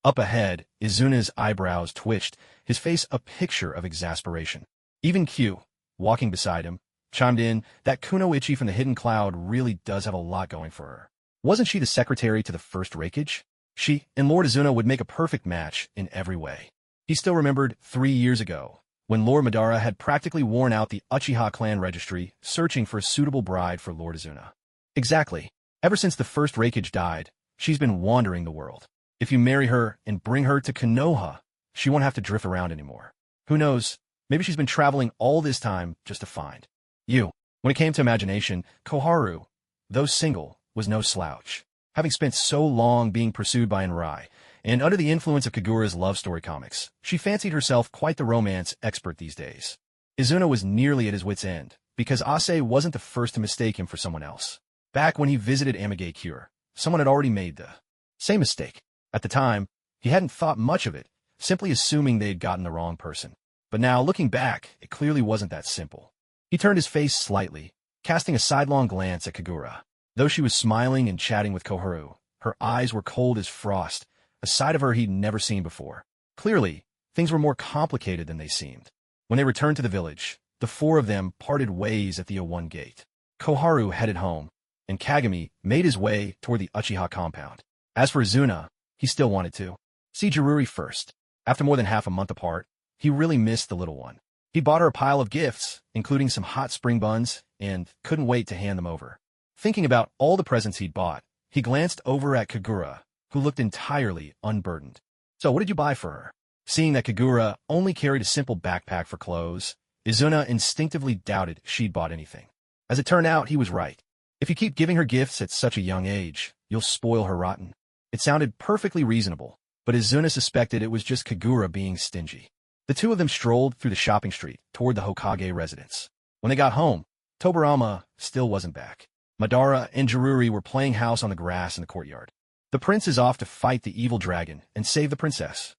Up ahead, Izuna's eyebrows twitched, his face a picture of exasperation. Even Q, walking beside him, chimed in that Kunoichi from the Hidden Cloud really does have a lot going for her. Wasn't she the secretary to the First Raikage? She and Lord Izuna would make a perfect match in every way. He still remembered 3 years ago, when Lord Madara had practically worn out the Uchiha clan registry, searching for a suitable bride for Lord Izuna. Exactly. Ever since the First Raikage died, she's been wandering the world. If you marry her and bring her to Konoha, she won't have to drift around anymore. Who knows, maybe she's been traveling all this time just to find you. When it came to imagination, Koharu, though single, was no slouch. Having spent so long being pursued by Enrai, and under the influence of Kagura's love story comics, she fancied herself quite the romance expert these days. Izuna was nearly at his wit's end, because Ase wasn't the first to mistake him for someone else. Back when he visited Amage Cure, someone had already made the same mistake. At the time, he hadn't thought much of it, simply assuming they'd gotten the wrong person. But now, looking back, it clearly wasn't that simple. He turned his face slightly, casting a sidelong glance at Kagura. Though she was smiling and chatting with Koharu, her eyes were cold as frost, a side of her he'd never seen before. Clearly, things were more complicated than they seemed. When they returned to the village, the four of them parted ways at the O1 gate. Koharu headed home, and Kagami made his way toward the Uchiha compound. As for Izuna, he still wanted to see Jiruri first. After more than half a month apart, he really missed the little one. He bought her a pile of gifts, including some hot spring buns, and couldn't wait to hand them over. Thinking about all the presents he'd bought, he glanced over at Kagura, who looked entirely unburdened. So what did you buy for her? Seeing that Kagura only carried a simple backpack for clothes, Izuna instinctively doubted she'd bought anything. As it turned out, he was right. If you keep giving her gifts at such a young age, you'll spoil her rotten. It sounded perfectly reasonable, but Izuna suspected it was just Kagura being stingy. The two of them strolled through the shopping street toward the Hokage residence. When they got home, Tobarama still wasn't back. Madara and Jiruri were playing house on the grass in the courtyard. The prince is off to fight the evil dragon and save the princess.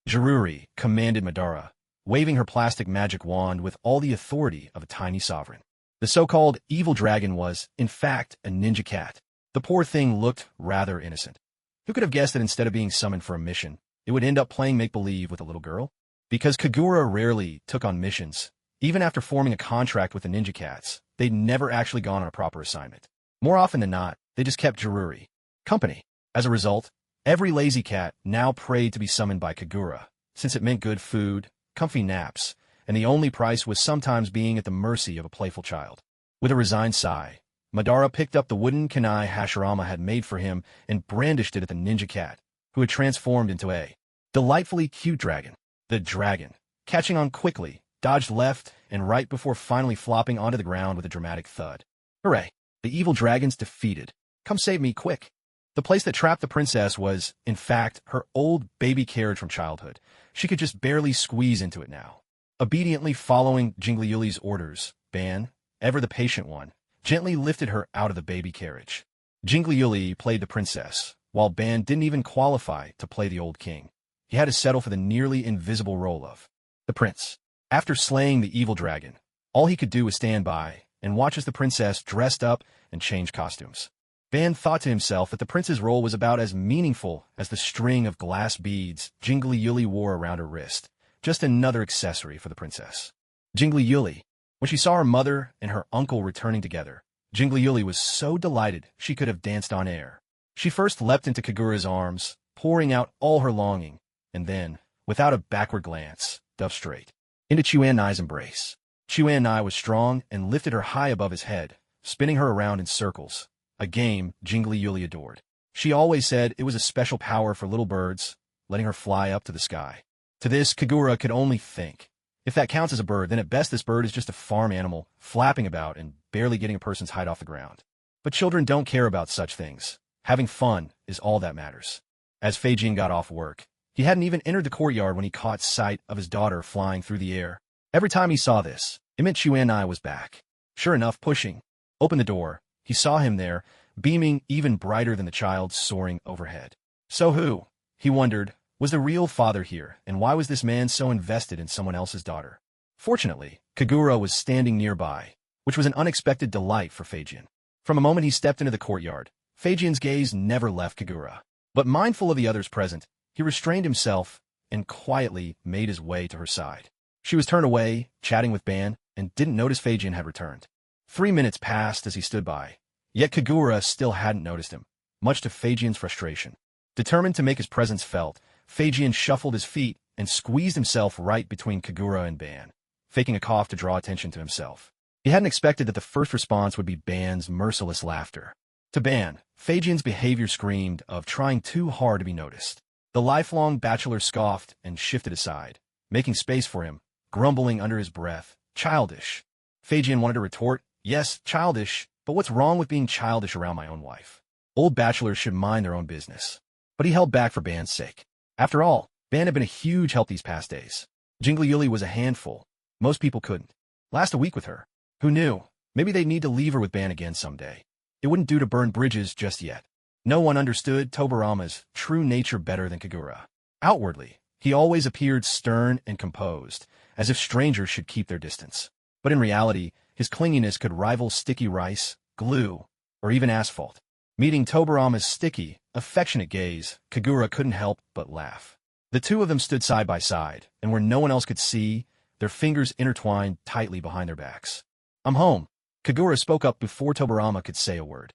Jiruri commanded Madara, waving her plastic magic wand with all the authority of a tiny sovereign. The so-called evil dragon was, in fact, a ninja cat. The poor thing looked rather innocent. Who could have guessed that instead of being summoned for a mission, it would end up playing make-believe with a little girl? Because Kagura rarely took on missions, even after forming a contract with the ninja cats, they'd never actually gone on a proper assignment. More often than not, they just kept Jiruri company. As a result, every lazy cat now prayed to be summoned by Kagura, since it meant good food, comfy naps, and the only price was sometimes being at the mercy of a playful child. With a resigned sigh, Madara picked up the wooden kunai Hashirama had made for him and brandished it at the ninja cat, who had transformed into a delightfully cute dragon. The dragon, catching on quickly, dodged left and right before finally flopping onto the ground with a dramatic thud. Hooray! The evil dragon's defeated. Come save me, quick. The place that trapped the princess was, in fact, her old baby carriage from childhood. She could just barely squeeze into it now. Obediently following Jingliuli's orders, Ban, ever the patient one, gently lifted her out of the baby carriage. Jingliuli played the princess, while Ban didn't even qualify to play the old king. He had to settle for the nearly invisible role of the prince. After slaying the evil dragon, all he could do was stand by and watch as the princess dressed up and changed costumes. Ban thought to himself that the prince's role was about as meaningful as the string of glass beads Jingliuli wore around her wrist, just another accessory for the princess. Jingliuli. When she saw her mother and her uncle returning together, Jingliuli was so delighted she could have danced on air. She first leapt into Kagura's arms, pouring out all her longing, and then, without a backward glance, dove straight into Chuan-Nai's embrace. Chuan-Nai was strong and lifted her high above his head, spinning her around in circles, a game Jingliuli adored. She always said it was a special power for little birds, letting her fly up to the sky. To this, Kagura could only think. If that counts as a bird, then at best this bird is just a farm animal, flapping about and barely getting a person's height off the ground. But children don't care about such things. Having fun is all that matters. As Feijin got off work, he hadn't even entered the courtyard when he caught sight of his daughter flying through the air. Every time he saw this, it meant Chuan-Nai was back. Sure enough, pushing open the door, he saw him there, beaming even brighter than the child soaring overhead. So who, he wondered, was the real father here, and why was this man so invested in someone else's daughter? Fortunately, Kagura was standing nearby, which was an unexpected delight for Feijin. From the moment he stepped into the courtyard, Feijin's gaze never left Kagura. But mindful of the others present, he restrained himself and quietly made his way to her side. She was turned away, chatting with Ban, and didn't notice Feijin had returned. 3 minutes passed as he stood by, yet Kagura still hadn't noticed him, much to Feijin's frustration. Determined to make his presence felt, Feijin shuffled his feet and squeezed himself right between Kagura and Ban, faking a cough to draw attention to himself. He hadn't expected that the first response would be Ban's merciless laughter. To Ban, Feijin's behavior screamed of trying too hard to be noticed. The lifelong bachelor scoffed and shifted aside, making space for him, grumbling under his breath, "Childish." Feijin wanted to retort, "Yes, childish, but what's wrong with being childish around my own wife? Old bachelors should mind their own business." But he held back for Ban's sake. After all, Ban had been a huge help these past days. Jingliuli was a handful. Most people couldn't last a week with her. Who knew? Maybe they'd need to leave her with Ban again someday. It wouldn't do to burn bridges just yet. No one understood Tobarama's true nature better than Kagura. Outwardly, he always appeared stern and composed, as if strangers should keep their distance. But in reality, his clinginess could rival sticky rice, glue, or even asphalt. Meeting Tobarama's sticky, affectionate gaze, Kagura couldn't help but laugh. The two of them stood side by side, and where no one else could see, their fingers intertwined tightly behind their backs. "I'm home," Kagura spoke up before Tobarama could say a word.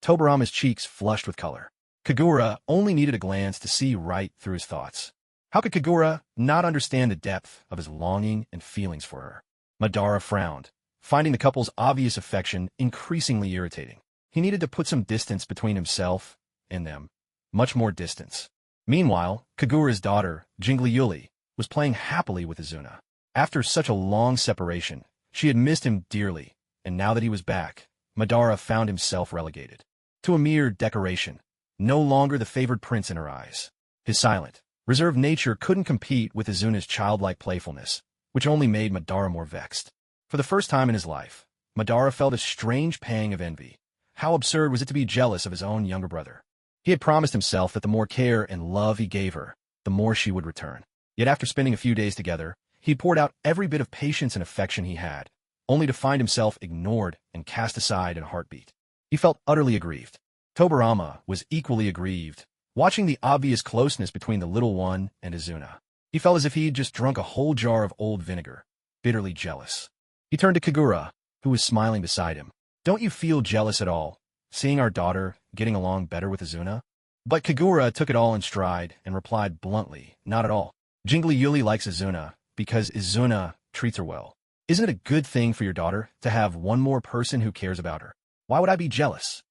Tobarama's cheeks flushed with color. Kagura only needed a glance to see right through his thoughts. How could Kagura not understand the depth of his longing and feelings for her? Madara frowned, finding the couple's obvious affection increasingly irritating. He needed to put some distance between himself and them. Much more distance. Meanwhile, Kagura's daughter, Jingliuli, was playing happily with Izuna. After such a long separation, she had missed him dearly, and now that he was back, Madara found himself relegated to a mere decoration, no longer the favored prince in her eyes. His silent, reserved nature couldn't compete with Izuna's childlike playfulness, which only made Madara more vexed. For the first time in his life, Madara felt a strange pang of envy. How absurd was it to be jealous of his own younger brother? He had promised himself that the more care and love he gave her, the more she would return. Yet after spending a few days together, he poured out every bit of patience and affection he had, only to find himself ignored and cast aside in a heartbeat. He felt utterly aggrieved. Tobarama was equally aggrieved, watching the obvious closeness between the little one and Izuna. He felt as if he'd just drunk a whole jar of old vinegar, bitterly jealous. He turned to Kagura, who was smiling beside him. Don't you feel jealous at all, seeing our daughter getting along better with Izuna? But Kagura took it all in stride and replied bluntly, not at all. Jingli Yuli likes Izuna because Izuna treats her well. Isn't it a good thing for your daughter to have one more person who cares about her? Why would I be jealous?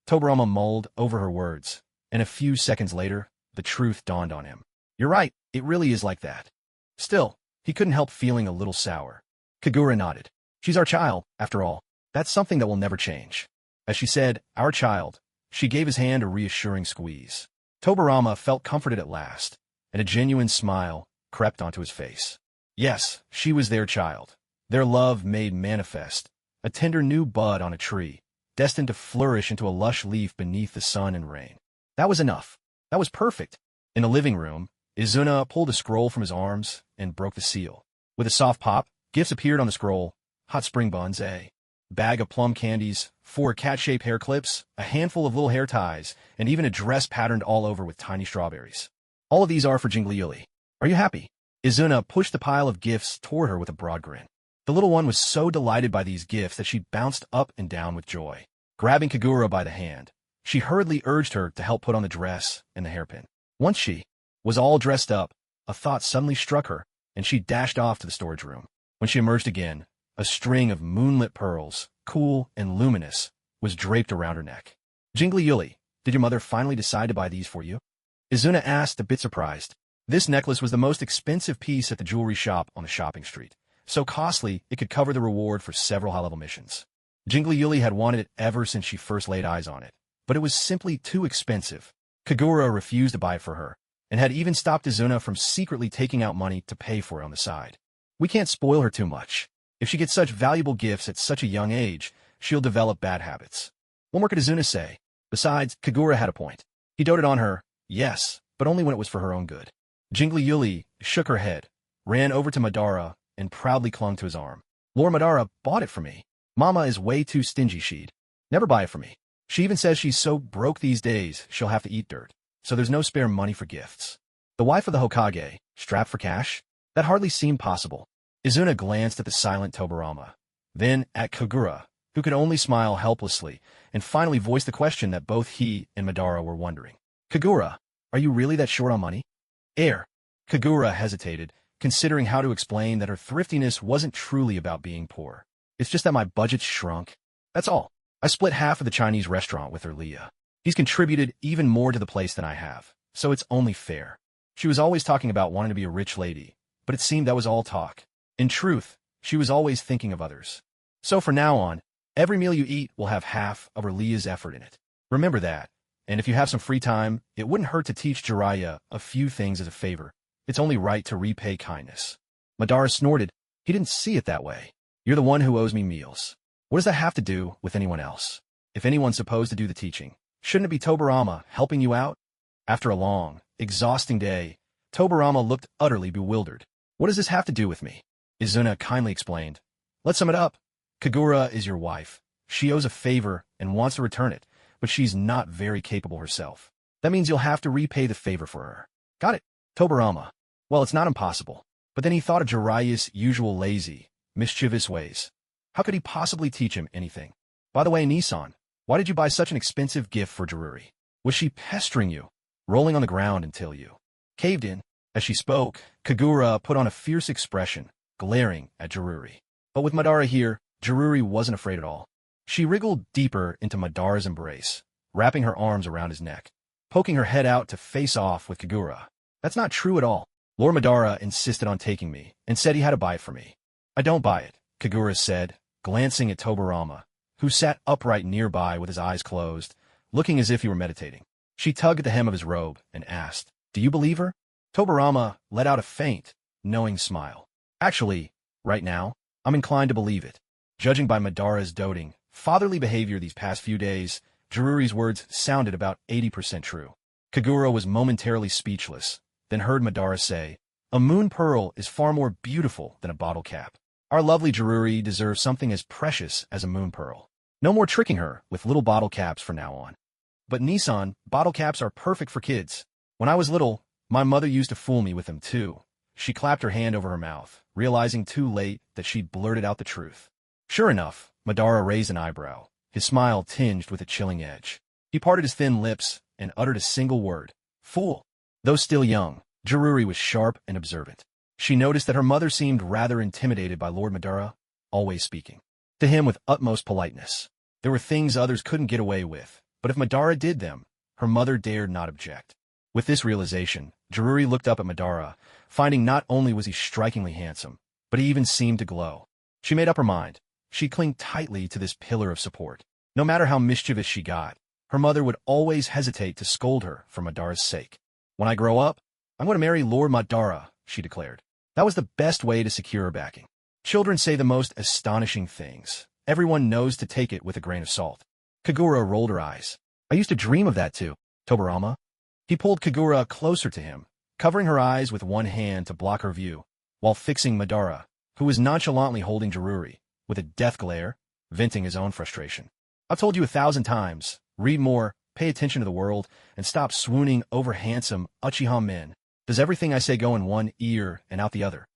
Tobarama mulled over her words, and a few seconds later, the truth dawned on him. You're right, it really is like that. Still, he couldn't help feeling a little sour. Kagura nodded. She's our child, after all. That's something that will never change. As she said, our child, she gave his hand a reassuring squeeze. Tobarama felt comforted at last, and a genuine smile crept onto his face. Yes, she was their child, their love made manifest, a tender new bud on a tree, destined to flourish into a lush leaf beneath the sun and rain. That was enough. That was perfect. In the living room, Izuna pulled a scroll from his arms and broke the seal. With a soft pop, gifts appeared on the scroll: hot spring buns, a bag of plum candies, 4 cat-shaped hair clips, a handful of little hair ties, and even a dress patterned all over with tiny strawberries. All of these are for Jingli Yuli. Are you happy? Izuna pushed the pile of gifts toward her with a broad grin. The little one was so delighted by these gifts that she bounced up and down with joy. Grabbing Kagura by the hand, she hurriedly urged her to help put on the dress and the hairpin. Once she was all dressed up, a thought suddenly struck her, and she dashed off to the storage room. When she emerged again, a string of moonlit pearls, cool and luminous, was draped around her neck. Jingli Yuli, did your mother finally decide to buy these for you? Izuna asked, a bit surprised. This necklace was the most expensive piece at the jewelry shop on the shopping street, so costly it could cover the reward for several high-level missions. Jingli Yuli had wanted it ever since she first laid eyes on it, but it was simply too expensive. Kagura refused to buy it for her, and had even stopped Izuna from secretly taking out money to pay for it on the side. We can't spoil her too much. If she gets such valuable gifts at such a young age, she'll develop bad habits. What more could Izuna say? Besides, Kagura had a point. He doted on her, yes, but only when it was for her own good. Jingli Yuli shook her head, ran over to Madara, and proudly clung to his arm. Lord Madara bought it for me. Mama is way too stingy, she'd never buy it for me. She even says she's so broke these days she'll have to eat dirt, so there's no spare money for gifts. The wife of the Hokage, strapped for cash? That hardly seemed possible. Izuna glanced at the silent Tobarama, then at Kagura, who could only smile helplessly, and finally voiced the question that both he and Madara were wondering. Kagura, are you really that short on money? Kagura hesitated, considering how to explain that her thriftiness wasn't truly about being poor. It's just that my budget's shrunk. That's all. I split half of the Chinese restaurant with her Leah. He's contributed even more to the place than I have, so it's only fair. She was always talking about wanting to be a rich lady, but it seemed that was all talk. In truth, she was always thinking of others. So from now on, every meal you eat will have half of her Leah's effort in it. Remember that, and if you have some free time, it wouldn't hurt to teach Jiraiya a few things as a favor. It's only right to repay kindness. Madara snorted. He didn't see it that way. You're the one who owes me meals. What does that have to do with anyone else? If anyone's supposed to do the teaching, shouldn't it be Tobarama helping you out? After a long, exhausting day, Tobarama looked utterly bewildered. What does this have to do with me? Izuna kindly explained. Let's sum it up. Kagura is your wife. She owes a favor and wants to return it, but she's not very capable herself. That means you'll have to repay the favor for her. Got it, Tobarama. Well, it's not impossible. But then he thought of Jiraiya's usual lazy, mischievous ways. How could he possibly teach him anything? By the way, Nissan, why did you buy such an expensive gift for Jiruri? Was she pestering you, rolling on the ground until you caved in? As she spoke, Kagura put on a fierce expression, glaring at Jiruri. But with Madara here, Jiruri wasn't afraid at all. She wriggled deeper into Madara's embrace, wrapping her arms around his neck, poking her head out to face off with Kagura. That's not true at all. Lord Madara insisted on taking me, and said he had to buy it for me. I don't buy it, Kagura said, glancing at Tobarama, who sat upright nearby with his eyes closed, looking as if he were meditating. She tugged at the hem of his robe and asked, Do you believe her? Tobarama let out a faint, knowing smile. Actually, right now, I'm inclined to believe it. Judging by Madara's doting, fatherly behavior these past few days, Jiruri's words sounded about 80% true. Kagura was momentarily speechless, then heard Madara say, "A moon pearl is far more beautiful than a bottle cap. Our lovely Jiruri deserves something as precious as a moon pearl. No more tricking her with little bottle caps from now on." "But Nissan, bottle caps are perfect for kids. When I was little, my mother used to fool me with them too." She clapped her hand over her mouth, realizing too late that she'd blurted out the truth. Sure enough, Madara raised an eyebrow, his smile tinged with a chilling edge. He parted his thin lips and uttered a single word: "Fool." Though still young, Jiruri was sharp and observant. She noticed that her mother seemed rather intimidated by Lord Madara, always speaking to him with utmost politeness. There were things others couldn't get away with, but if Madara did them, her mother dared not object. With this realization, Jiruri looked up at Madara, finding not only was he strikingly handsome, but he even seemed to glow. She made up her mind. She'd cling tightly to this pillar of support. No matter how mischievous she got, her mother would always hesitate to scold her for Madara's sake. "When I grow up, I'm going to marry Lord Madara," she declared. That was the best way to secure her backing. Children say the most astonishing things. Everyone knows to take it with a grain of salt. Kagura rolled her eyes. "I used to dream of that too, Tobarama." He pulled Kagura closer to him, covering her eyes with one hand to block her view, while fixing Madara, who was nonchalantly holding Jiruri, with a death glare, venting his own frustration. "I've told you 1,000 times, read more, pay attention to the world, and stop swooning over handsome Uchiha men. Does everything I say go in one ear and out the other?"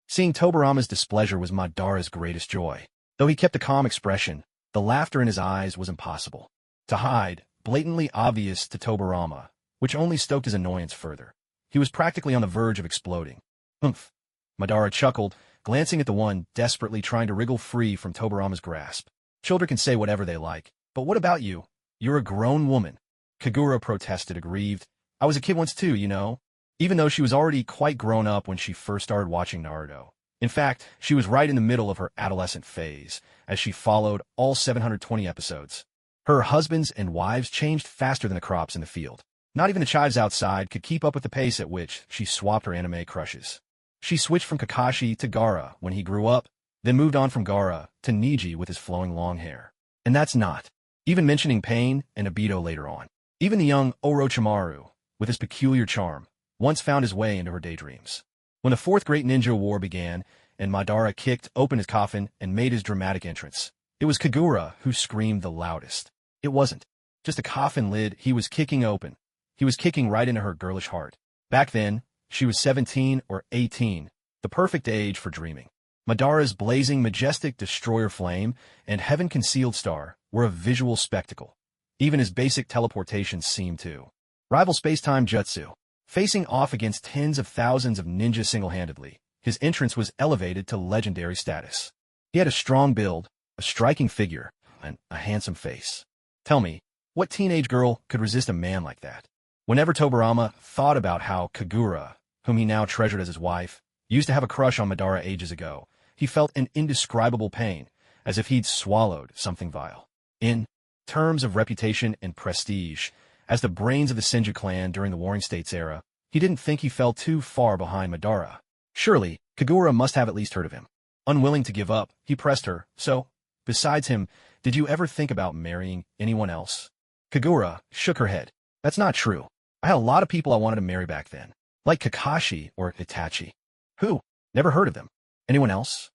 Seeing Tobarama's displeasure was Madara's greatest joy. Though he kept a calm expression, the laughter in his eyes was impossible to hide, blatantly obvious to Tobarama, which only stoked his annoyance further. He was practically on the verge of exploding. "Humph." Madara chuckled, glancing at the one desperately trying to wriggle free from Tobarama's grasp. "Children can say whatever they like, but what about you? You're a grown woman." Kagura protested, aggrieved. "I was a kid once too, you know." Even though she was already quite grown up when she first started watching Naruto. In fact, she was right in the middle of her adolescent phase, as she followed all 720 episodes. Her husbands and wives changed faster than the crops in the field. Not even the chives outside could keep up with the pace at which she swapped her anime crushes. She switched from Kakashi to Gaara when he grew up, then moved on from Gaara to Neji with his flowing long hair. And that's not even mentioning Pain and Obito later on. Even the young Orochimaru, with his peculiar charm, once found his way into her daydreams. When the Fourth Great Ninja War began, and Madara kicked open his coffin and made his dramatic entrance, it was Kagura who screamed the loudest. It wasn't just a coffin lid he was kicking open. He was kicking right into her girlish heart. Back then, she was 17 or 18, the perfect age for dreaming. Madara's blazing, majestic destroyer flame and heaven-concealed star were a visual spectacle. Even his basic teleportation seemed to rival space-time jutsu. Facing off against tens of thousands of ninjas single-handedly, his entrance was elevated to legendary status. He had a strong build, a striking figure, and a handsome face. Tell me, what teenage girl could resist a man like that? Whenever Tobarama thought about how Kagura, whom he now treasured as his wife, used to have a crush on Madara ages ago, he felt an indescribable pain, as if he'd swallowed something vile. In terms of reputation and prestige, as the brains of the Senju clan during the Warring States era, he didn't think he fell too far behind Madara. Surely, Kagura must have at least heard of him. Unwilling to give up, he pressed her. "So, besides him, did you ever think about marrying anyone else?" Kagura shook her head. "That's not true. I had a lot of people I wanted to marry back then, like Kakashi or Itachi." "Who? Never heard of them. Anyone else?"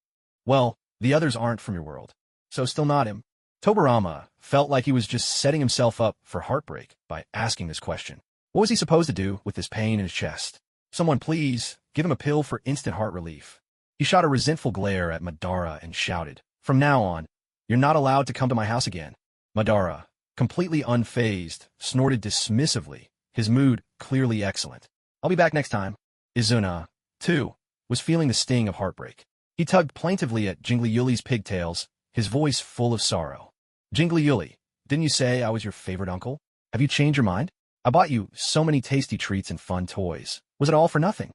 "Well, the others aren't from your world, so still not him." Tobarama felt like he was just setting himself up for heartbreak by asking this question. What was he supposed to do with this pain in his chest? Someone please give him a pill for instant heart relief. He shot a resentful glare at Madara and shouted, "From now on, you're not allowed to come to my house again." Madara, completely unfazed, snorted dismissively, his mood clearly excellent. "I'll be back next time." Izuna, too, was feeling the sting of heartbreak. He tugged plaintively at Jingli Yuli's pigtails, his voice full of sorrow. "Jingli Yuli, didn't you say I was your favorite uncle? Have you changed your mind? I bought you so many tasty treats and fun toys. Was it all for nothing?"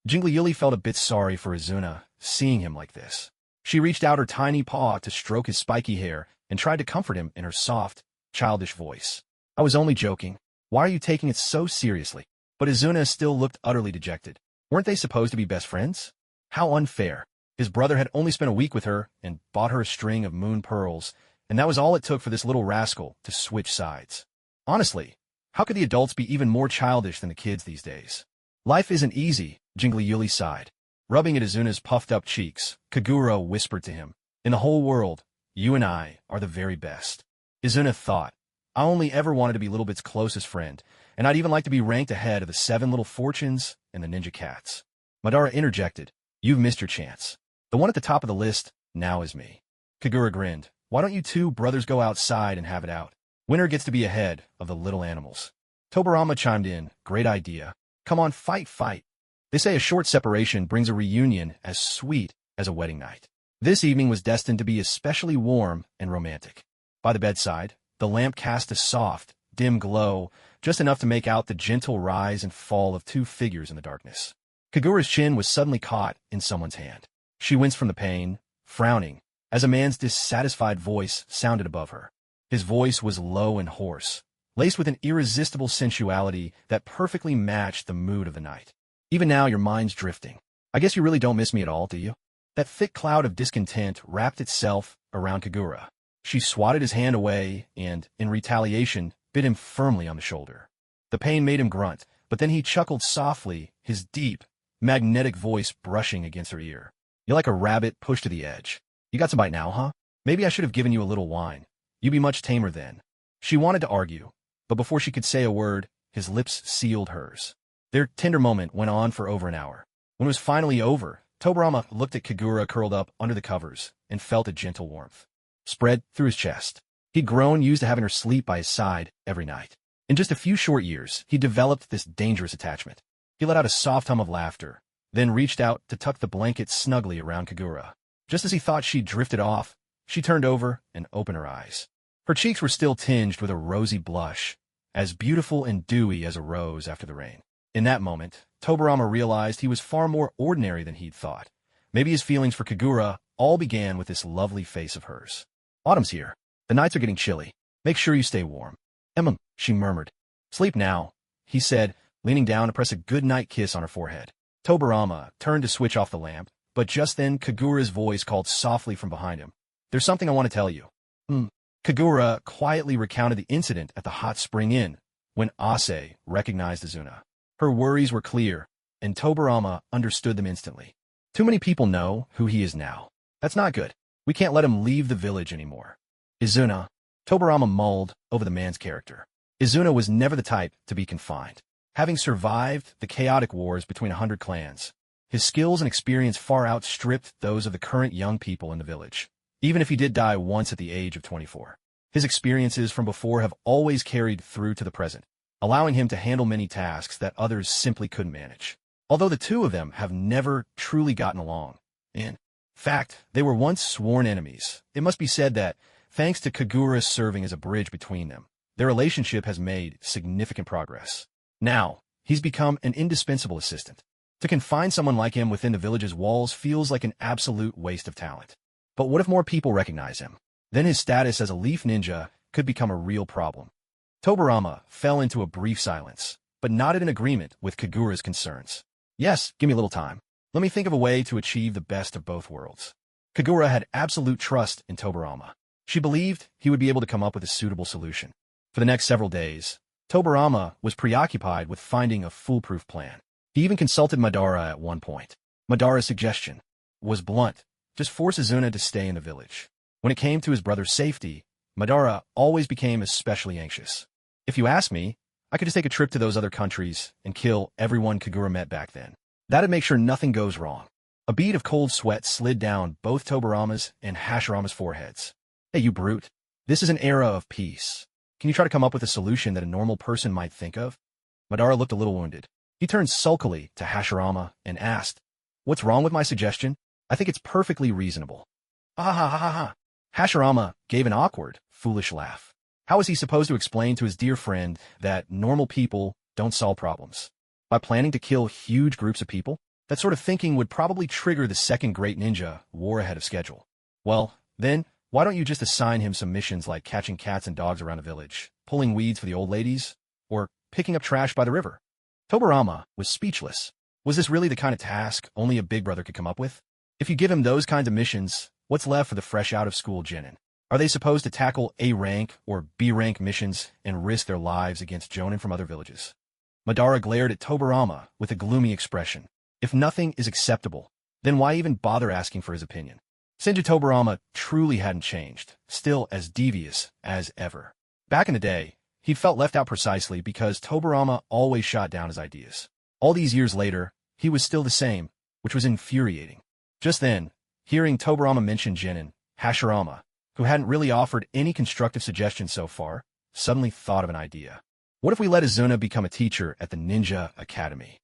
Jingli Yuli felt a bit sorry for Izuna, seeing him like this. She reached out her tiny paw to stroke his spiky hair and tried to comfort him in her soft, childish voice. "I was only joking. Why are you taking it so seriously?" But Izuna still looked utterly dejected. Weren't they supposed to be best friends? How unfair. His brother had only spent a week with her and bought her a string of moon pearls, and that was all it took for this little rascal to switch sides. Honestly, how could the adults be even more childish than the kids these days? Life isn't easy, Jingli Yuli sighed. Rubbing at Izuna's puffed-up cheeks, Kagura whispered to him, in the whole world, you and I are the very best. Izuna thought, I only ever wanted to be Little Bit's closest friend, and I'd even like to be ranked ahead of the 7 Little Fortunes and the Ninja Cats. Madara interjected, you've missed your chance. The one at the top of the list now is me. Kagura grinned, why don't you two brothers go outside and have it out? Winner gets to be ahead of the little animals. Tobarama chimed in, great idea. Come on, fight, fight. They say a short separation brings a reunion as sweet as a wedding night. This evening was destined to be especially warm and romantic. By the bedside, the lamp cast a soft, dim glow, just enough to make out the gentle rise and fall of 2 figures in the darkness. Kagura's chin was suddenly caught in someone's hand. She winced from the pain, frowning, as a man's dissatisfied voice sounded above her. His voice was low and hoarse, laced with an irresistible sensuality that perfectly matched the mood of the night. Even now your mind's drifting. I guess you really don't miss me at all, do you? That thick cloud of discontent wrapped itself around Kagura. She swatted his hand away and, in retaliation, bit him firmly on the shoulder. The pain made him grunt, but then he chuckled softly, his deep, magnetic voice brushing against her ear. You're like a rabbit pushed to the edge. You got some bite now, huh? Maybe I should have given you a little wine. You'd be much tamer then. She wanted to argue, but before she could say a word, his lips sealed hers. Their tender moment went on for over an hour. When it was finally over, Tobarama looked at Kagura curled up under the covers and felt a gentle warmth spread through his chest. He'd grown used to having her sleep by his side every night. In just a few short years, he developed this dangerous attachment. He let out a soft hum of laughter, then reached out to tuck the blanket snugly around Kagura. Just as he thought she'd drifted off, she turned over and opened her eyes. Her cheeks were still tinged with a rosy blush, as beautiful and dewy as a rose after the rain. In that moment, Tobarama realized he was far more ordinary than he'd thought. Maybe his feelings for Kagura all began with this lovely face of hers. Autumn's here. The nights are getting chilly. Make sure you stay warm. She murmured. Sleep now, he said, leaning down to press a good-night kiss on her forehead. Tobarama turned to switch off the lamp, but just then Kagura's voice called softly from behind him. There's something I want to tell you. Kagura quietly recounted the incident at the hot spring inn, when Ase recognized Izuna. Her worries were clear, and Tobarama understood them instantly. Too many people know who he is now. That's not good. We can't let him leave the village anymore. Izuna. Tobarama mulled over the man's character. Izuna was never the type to be confined. Having survived the chaotic wars between 100 clans, his skills and experience far outstripped those of the current young people in the village. Even if he did die once at the age of 24. His experiences from before have always carried through to the present, allowing him to handle many tasks that others simply couldn't manage. Although the two of them have never truly gotten along. In fact, they were once sworn enemies. It must be said that, thanks to Kagura serving as a bridge between them, their relationship has made significant progress. Now, he's become an indispensable assistant. To confine someone like him within the village's walls feels like an absolute waste of talent. But what if more people recognize him? Then his status as a leaf ninja could become a real problem. Tobarama fell into a brief silence, but nodded in agreement with Kagura's concerns. Yes, give me a little time. Let me think of a way to achieve the best of both worlds. Kagura had absolute trust in Tobarama. She believed he would be able to come up with a suitable solution. For the next several days, Tobarama was preoccupied with finding a foolproof plan. He even consulted Madara at one point. Madara's suggestion was blunt. Just force Izuna to stay in the village. When it came to his brother's safety, Madara always became especially anxious. If you ask me, I could just take a trip to those other countries and kill everyone Kagura met back then. That'd make sure nothing goes wrong. A bead of cold sweat slid down both Tobarama's and Hashirama's foreheads. Hey, you brute. This is an era of peace. Can you try to come up with a solution that a normal person might think of? Madara looked a little wounded. He turned sulkily to Hashirama and asked, What's wrong with my suggestion? I think it's perfectly reasonable. Ha ha ha ha ha. Hashirama gave an awkward, foolish laugh. How was he supposed to explain to his dear friend that normal people don't solve problems? By planning to kill huge groups of people? That sort of thinking would probably trigger the second great ninja war ahead of schedule. Well, then, why don't you just assign him some missions like catching cats and dogs around the village, pulling weeds for the old ladies, or picking up trash by the river? Tobarama was speechless. Was this really the kind of task only a big brother could come up with? If you give him those kinds of missions, what's left for the fresh out-of-school genin? Are they supposed to tackle A-rank or B-rank missions and risk their lives against jonin from other villages? Madara glared at Tobirama with a gloomy expression. If nothing is acceptable, then why even bother asking for his opinion? Senju Tobirama truly hadn't changed, still as devious as ever. Back in the day, he'd felt left out precisely because Tobirama always shot down his ideas. All these years later, he was still the same, which was infuriating. Just then, hearing Tobirama mention Jinin, Hashirama, who hadn't really offered any constructive suggestions so far, suddenly thought of an idea. What if we let Izuna become a teacher at the Ninja Academy?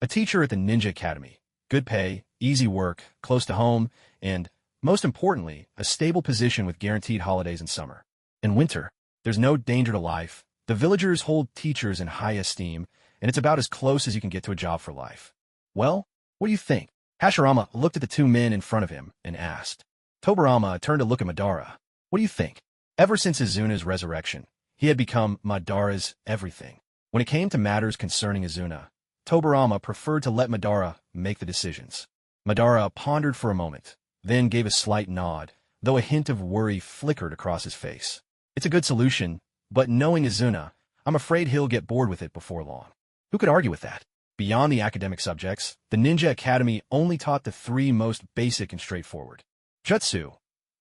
A teacher at the Ninja Academy. Good pay, easy work, close to home, and, most importantly, a stable position with guaranteed holidays in summer. In winter, there's no danger to life. The villagers hold teachers in high esteem, and it's about as close as you can get to a job for life. Well, what do you think? Hashirama looked at the two men in front of him and asked. Tobirama turned to look at Madara. What do you think? Ever since Izuna's resurrection, he had become Madara's everything. When it came to matters concerning Izuna, Tobirama preferred to let Madara make the decisions. Madara pondered for a moment, then gave a slight nod, though a hint of worry flickered across his face. It's a good solution, but knowing Izuna, I'm afraid he'll get bored with it before long. Who could argue with that? Beyond the academic subjects, the Ninja Academy only taught the three most basic and straightforward: Jutsu,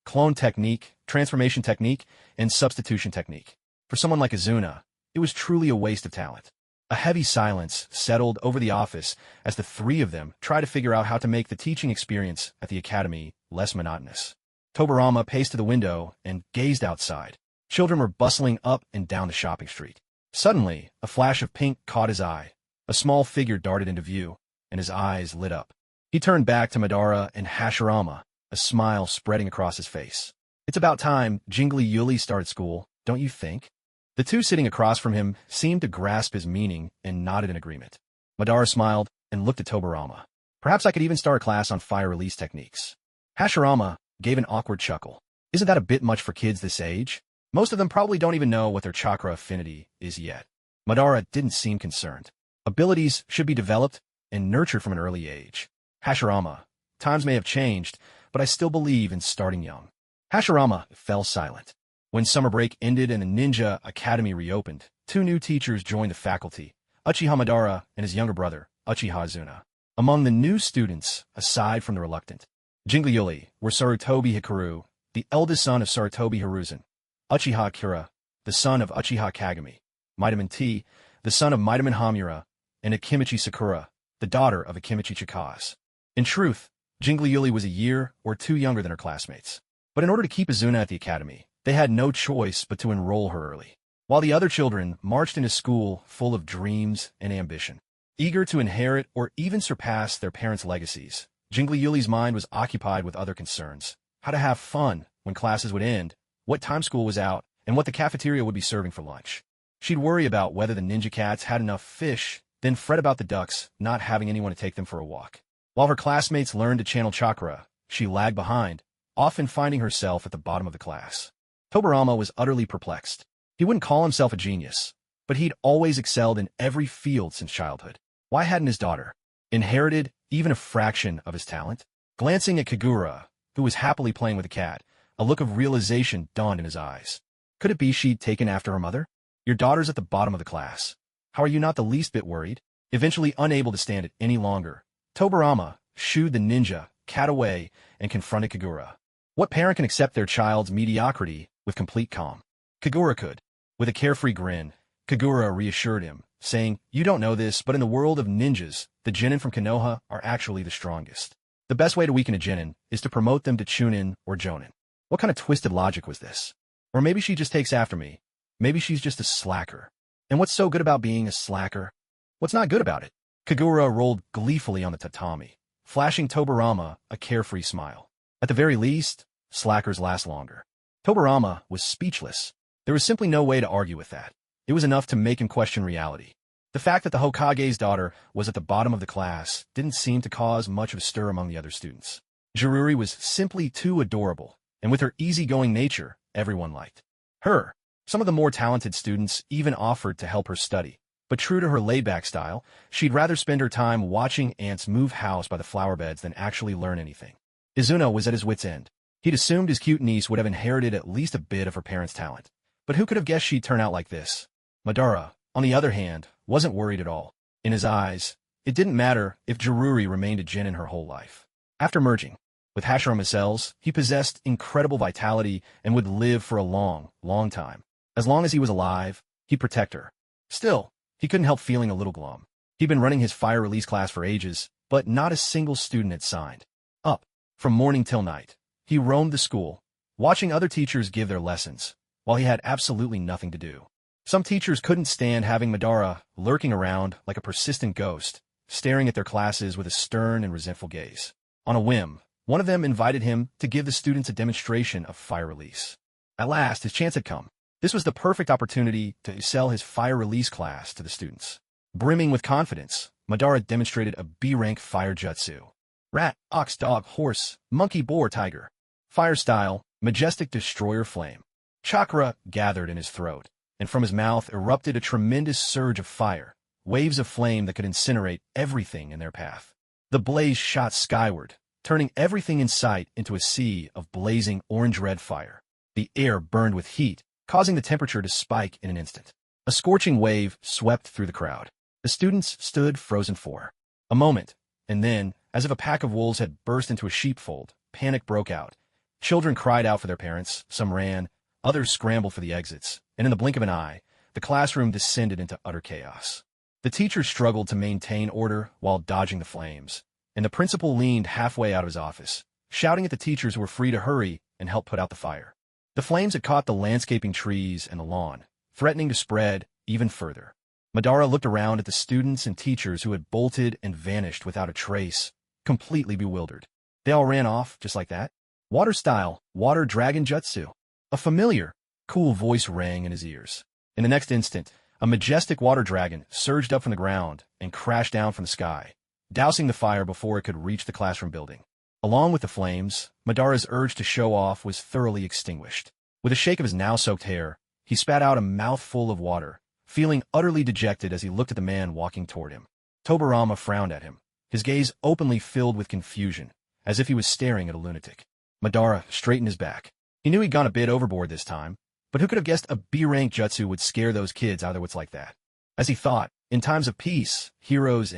clone technique, transformation technique, and substitution technique. For someone like Izuna, it was truly a waste of talent. A heavy silence settled over the office as the three of them tried to figure out how to make the teaching experience at the academy less monotonous. Tobirama paced to the window and gazed outside. Children were bustling up and down the shopping street. Suddenly, a flash of pink caught his eye. A small figure darted into view, and his eyes lit up. He turned back to Madara and Hashirama, a smile spreading across his face. It's about time Jingli Yuli started school, don't you think? The two sitting across from him seemed to grasp his meaning and nodded in agreement. Madara smiled and looked at Tobirama. Perhaps I could even start a class on fire release techniques. Hashirama gave an awkward chuckle. Isn't that a bit much for kids this age? Most of them probably don't even know what their chakra affinity is yet. Madara didn't seem concerned. Abilities should be developed and nurtured from an early age. Hashirama, times may have changed, but I still believe in starting young. Hashirama fell silent. When summer break ended and the Ninja Academy reopened, two new teachers joined the faculty, Uchiha Madara and his younger brother, Uchiha Izuna. Among the new students, aside from the reluctant Jingliuli, were Sarutobi Hikaru, the eldest son of Sarutobi Hiruzen, Uchiha Kira, the son of Uchiha Kagami, Midaman T, the son of Midaman Hamura, and Akimichi Sakura, the daughter of Akimichi Chikaz. In truth, Jingliuli was a year or two younger than her classmates. But in order to keep Izuna at the academy, they had no choice but to enroll her early. While the other children marched into school full of dreams and ambition, eager to inherit or even surpass their parents' legacies, Jingliuli's mind was occupied with other concerns: how to have fun when classes would end, what time school was out, and what the cafeteria would be serving for lunch. She'd worry about whether the ninja cats had enough fish, then fret about the ducks not having anyone to take them for a walk. While her classmates learned to channel chakra, she lagged behind, often finding herself at the bottom of the class. Tobirama was utterly perplexed. He wouldn't call himself a genius, but he'd always excelled in every field since childhood. Why hadn't his daughter inherited even a fraction of his talent? Glancing at Kagura, who was happily playing with a cat, a look of realization dawned in his eyes. Could it be she'd taken after her mother? Your daughter's at the bottom of the class. How are you not the least bit worried? Eventually unable to stand it any longer, Tobirama shooed the ninja cat away and confronted Kagura. What parent can accept their child's mediocrity with complete calm? Kagura could. With a carefree grin, Kagura reassured him, saying, "You don't know this, but in the world of ninjas, the genin from Konoha are actually the strongest. The best way to weaken a genin is to promote them to chunin or jonin." What kind of twisted logic was this? Or maybe she just takes after me. Maybe she's just a slacker. And what's so good about being a slacker? What's not good about it? Kagura rolled gleefully on the tatami, flashing Tobirama a carefree smile. At the very least, slackers last longer. Tobirama was speechless. There was simply no way to argue with that. It was enough to make him question reality. The fact that the Hokage's daughter was at the bottom of the class didn't seem to cause much of a stir among the other students. Jiruri was simply too adorable, and with her easygoing nature, everyone liked her. Some of the more talented students even offered to help her study, but true to her laid-back style, she'd rather spend her time watching ants move house by the flower beds than actually learn anything. Izuna was at his wit's end. He'd assumed his cute niece would have inherited at least a bit of her parents' talent, but who could have guessed she'd turn out like this? Madara, on the other hand, wasn't worried at all. In his eyes, it didn't matter if Jiruri remained a djinn in her whole life. After merging with Hashirama's cells, he possessed incredible vitality and would live for a long, long time. As long as he was alive, he'd protect her. Still, he couldn't help feeling a little glum. He'd been running his fire release class for ages, but not a single student had signed up. From morning till night, he roamed the school, watching other teachers give their lessons, while he had absolutely nothing to do. Some teachers couldn't stand having Madara lurking around like a persistent ghost, staring at their classes with a stern and resentful gaze. On a whim, one of them invited him to give the students a demonstration of fire release. At last, his chance had come. This was the perfect opportunity to sell his fire release class to the students. Brimming with confidence, Madara demonstrated a B-rank fire jutsu. Rat, ox, dog, horse, monkey, boar, tiger. Fire style, majestic destroyer flame. Chakra gathered in his throat, and from his mouth erupted a tremendous surge of fire, waves of flame that could incinerate everything in their path. The blaze shot skyward, turning everything in sight into a sea of blazing orange-red fire. The air burned with heat, causing the temperature to spike in an instant. A scorching wave swept through the crowd. The students stood frozen for a moment, and then, as if a pack of wolves had burst into a sheepfold, panic broke out. Children cried out for their parents, some ran, others scrambled for the exits, and in the blink of an eye, the classroom descended into utter chaos. The teachers struggled to maintain order while dodging the flames, and the principal leaned halfway out of his office, shouting at the teachers who were free to hurry and help put out the fire. The flames had caught the landscaping trees and the lawn, threatening to spread even further. Madara looked around at the students and teachers who had bolted and vanished without a trace, completely bewildered. They all ran off just like that. Water style, water dragon jutsu. A familiar, cool voice rang in his ears. In the next instant, a majestic water dragon surged up from the ground and crashed down from the sky, dousing the fire before it could reach the classroom building. Along with the flames, Madara's urge to show off was thoroughly extinguished. With a shake of his now-soaked hair, he spat out a mouthful of water, feeling utterly dejected as he looked at the man walking toward him. Tobirama frowned at him, his gaze openly filled with confusion, as if he was staring at a lunatic. Madara straightened his back. He knew he'd gone a bit overboard this time, but who could have guessed a B-rank jutsu would scare those kids out of their wits like that? As he thought, in times of peace, heroes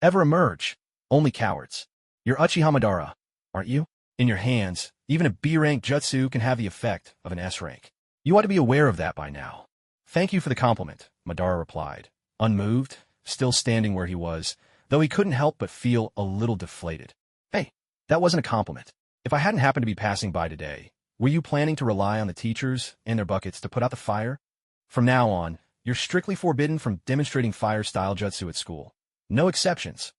ever emerge. Only cowards. You're Uchiha Madara, aren't you? In your hands, even a B-rank jutsu can have the effect of an S-rank. You ought to be aware of that by now. Thank you for the compliment, Madara replied, unmoved, still standing where he was, though he couldn't help but feel a little deflated. Hey, that wasn't a compliment. If I hadn't happened to be passing by today, were you planning to rely on the teachers and their buckets to put out the fire? From now on, you're strictly forbidden from demonstrating fire-style jutsu at school. No exceptions.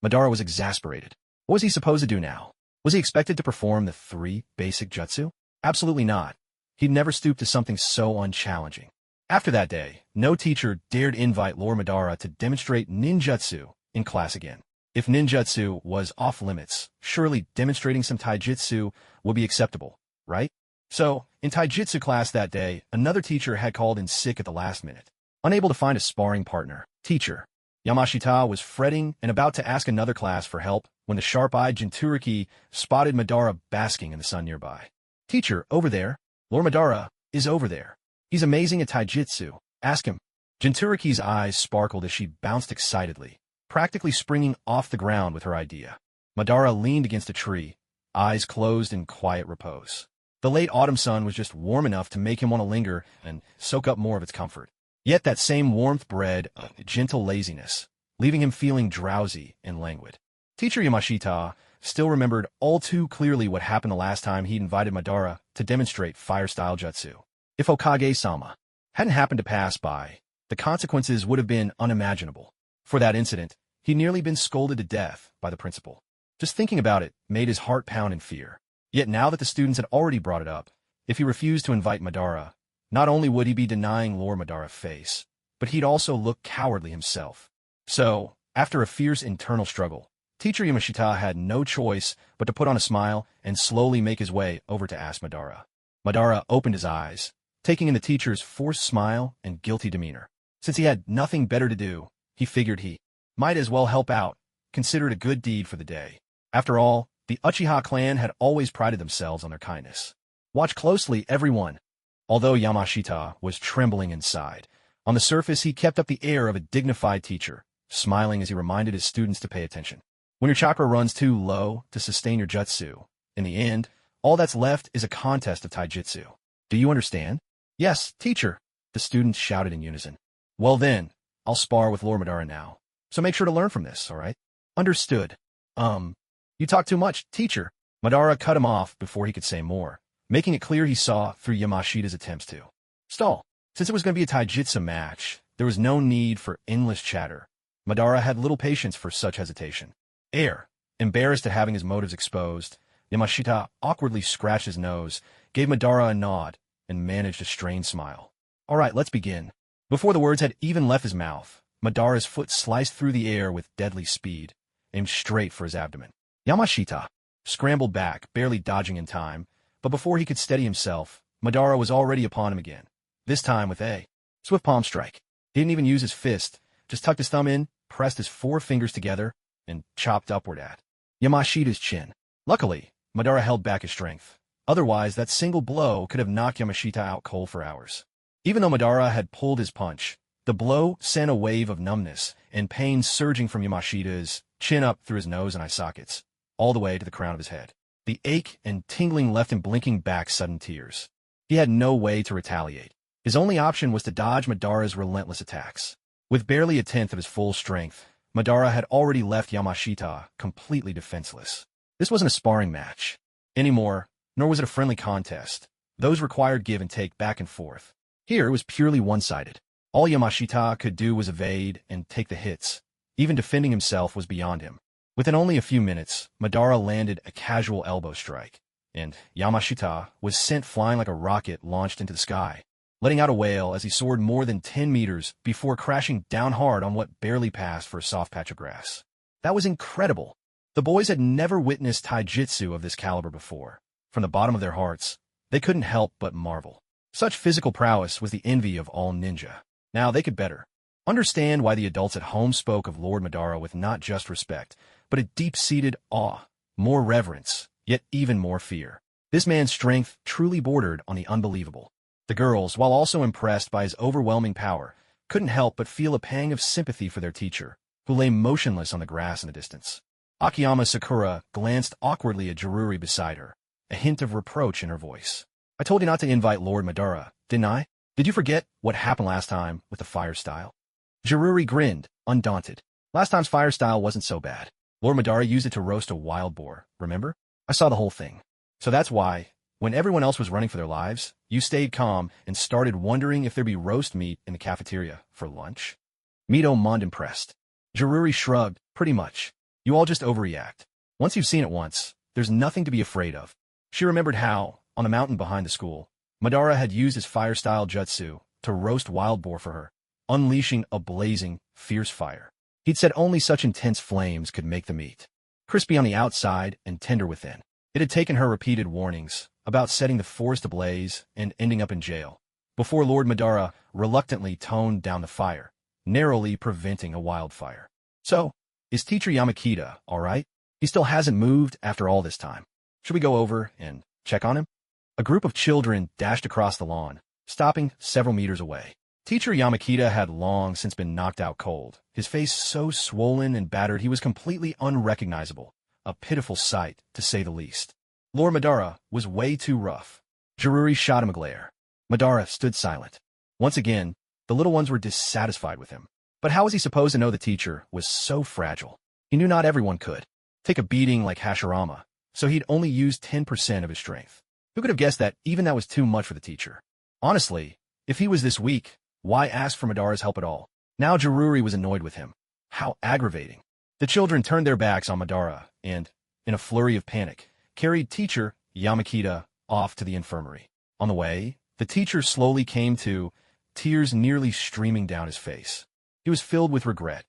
Madara was exasperated. What was he supposed to do now? Was he expected to perform the 3 basic jutsu? Absolutely not. He'd never stooped to something so unchallenging. After that day, no teacher dared invite Lord Madara to demonstrate ninjutsu in class again. If ninjutsu was off-limits, surely demonstrating some taijutsu would be acceptable, right? So, in taijutsu class that day, another teacher had called in sick at the last minute. Unable to find a sparring partner, teacher Yamashita was fretting and about to ask another class for help when the sharp-eyed Jinchuriki spotted Madara basking in the sun nearby. Teacher, over there. Lord Madara is over there. He's amazing at taijutsu. Ask him. Jinchuriki's eyes sparkled as she bounced excitedly, practically springing off the ground with her idea. Madara leaned against a tree, eyes closed in quiet repose. The late autumn sun was just warm enough to make him want to linger and soak up more of its comfort. Yet that same warmth bred a gentle laziness, leaving him feeling drowsy and languid. Teacher Yamashita still remembered all too clearly what happened the last time he invited Madara to demonstrate fire-style jutsu. If Okage-sama hadn't happened to pass by, the consequences would have been unimaginable. For that incident, he'd nearly been scolded to death by the principal. Just thinking about it made his heart pound in fear. Yet now that the students had already brought it up, if he refused to invite Madara, not only would he be denying Lord Madara face, but he'd also look cowardly himself. So, after a fierce internal struggle, Teacher Yamashita had no choice but to put on a smile and slowly make his way over to ask Madara. Madara opened his eyes, taking in the teacher's forced smile and guilty demeanor. Since he had nothing better to do, he figured he might as well help out, consider it a good deed for the day. After all, the Uchiha clan had always prided themselves on their kindness. Watch closely, everyone. Although Yamashita was trembling inside, On the surface, he kept up the air of a dignified teacher, smiling as he reminded his students to pay attention. When your chakra runs too low to sustain your jutsu, in the end, all that's left is a contest of taijutsu. Do you understand? Yes, teacher, the students shouted in unison. Well then, I'll spar with Lord Madara now. So make sure to learn from this, all right? Understood. You talk too much, teacher. Madara cut him off before he could say more, making it clear he saw through Yamashita's attempts to stall. Since it was going to be a taijutsu match, there was no need for endless chatter. Madara had little patience for such hesitation. Embarrassed at having his motives exposed, Yamashita awkwardly scratched his nose, gave Madara a nod, and managed a strained smile. All right, let's begin. Before the words had even left his mouth, Madara's foot sliced through the air with deadly speed, aimed straight for his abdomen. Yamashita scrambled back, barely dodging in time, but before he could steady himself, Madara was already upon him again, this time with a swift palm strike. He didn't even use his fist, just tucked his thumb in, pressed his 4 fingers together, and chopped upward at Yamashita's chin. Luckily, Madara held back his strength. Otherwise, that single blow could have knocked Yamashita out cold for hours. Even though Madara had pulled his punch, the blow sent a wave of numbness and pain surging from Yamashita's chin up through his nose and eye sockets, all the way to the crown of his head. The ache and tingling left him blinking back sudden tears. He had no way to retaliate. His only option was to dodge Madara's relentless attacks. With barely a tenth of his full strength, Madara had already left Yamashita completely defenseless. This wasn't a sparring match anymore, nor was it a friendly contest. Those required give and take back and forth. Here it was purely one-sided. All Yamashita could do was evade and take the hits. Even defending himself was beyond him. Within only a few minutes, Madara landed a casual elbow strike, and Yamashita was sent flying like a rocket launched into the sky, letting out a wail as he soared more than 10 meters before crashing down hard on what barely passed for a soft patch of grass. That was incredible. The boys had never witnessed taijutsu of this caliber before. From the bottom of their hearts, they couldn't help but marvel. Such physical prowess was the envy of all ninja. Now they could better understand why the adults at home spoke of Lord Madara with not just respect, but a deep-seated awe, more reverence, yet even more fear. This man's strength truly bordered on the unbelievable. The girls, while also impressed by his overwhelming power, couldn't help but feel a pang of sympathy for their teacher, who lay motionless on the grass in the distance. Akiyama Sakura glanced awkwardly at Jiruri beside her, a hint of reproach in her voice. I told you not to invite Lord Madara, didn't I? Did you forget what happened last time with the fire style? Jiruri grinned, undaunted. Last time's fire style wasn't so bad. Lord Madara used it to roast a wild boar, remember? I saw the whole thing. So that's why, when everyone else was running for their lives, you stayed calm and started wondering if there'd be roast meat in the cafeteria for lunch? Mito moaned impressed. Jiruri shrugged, pretty much. You all just overreact. Once you've seen it once, there's nothing to be afraid of. She remembered how, on the mountain behind the school, Madara had used his fire-style jutsu to roast wild boar for her, unleashing a blazing, fierce fire. He'd said only such intense flames could make the meat crispy on the outside and tender within. It had taken her repeated warnings about setting the forest ablaze and ending up in jail before Lord Madara reluctantly toned down the fire, narrowly preventing a wildfire. So, is Teacher Yamakita all right? He still hasn't moved after all this time. Should we go over and check on him? A group of children dashed across the lawn, stopping several meters away. Teacher Yamakita had long since been knocked out cold, his face so swollen and battered he was completely unrecognizable, a pitiful sight, to say the least. Lord Madara was way too rough. Jiruri shot him a glare. Madara stood silent. Once again, the little ones were dissatisfied with him. But how was he supposed to know the teacher was so fragile? He knew not everyone could take a beating like Hashirama, so he'd only used 10% of his strength. Who could have guessed that even that was too much for the teacher? Honestly, if he was this weak, why ask for Madara's help at all? Now Jiruri was annoyed with him. How aggravating. The children turned their backs on Madara and, in a flurry of panic, carried teacher Yamakita off to the infirmary. On the way, the teacher slowly came to, tears nearly streaming down his face. He was filled with regret.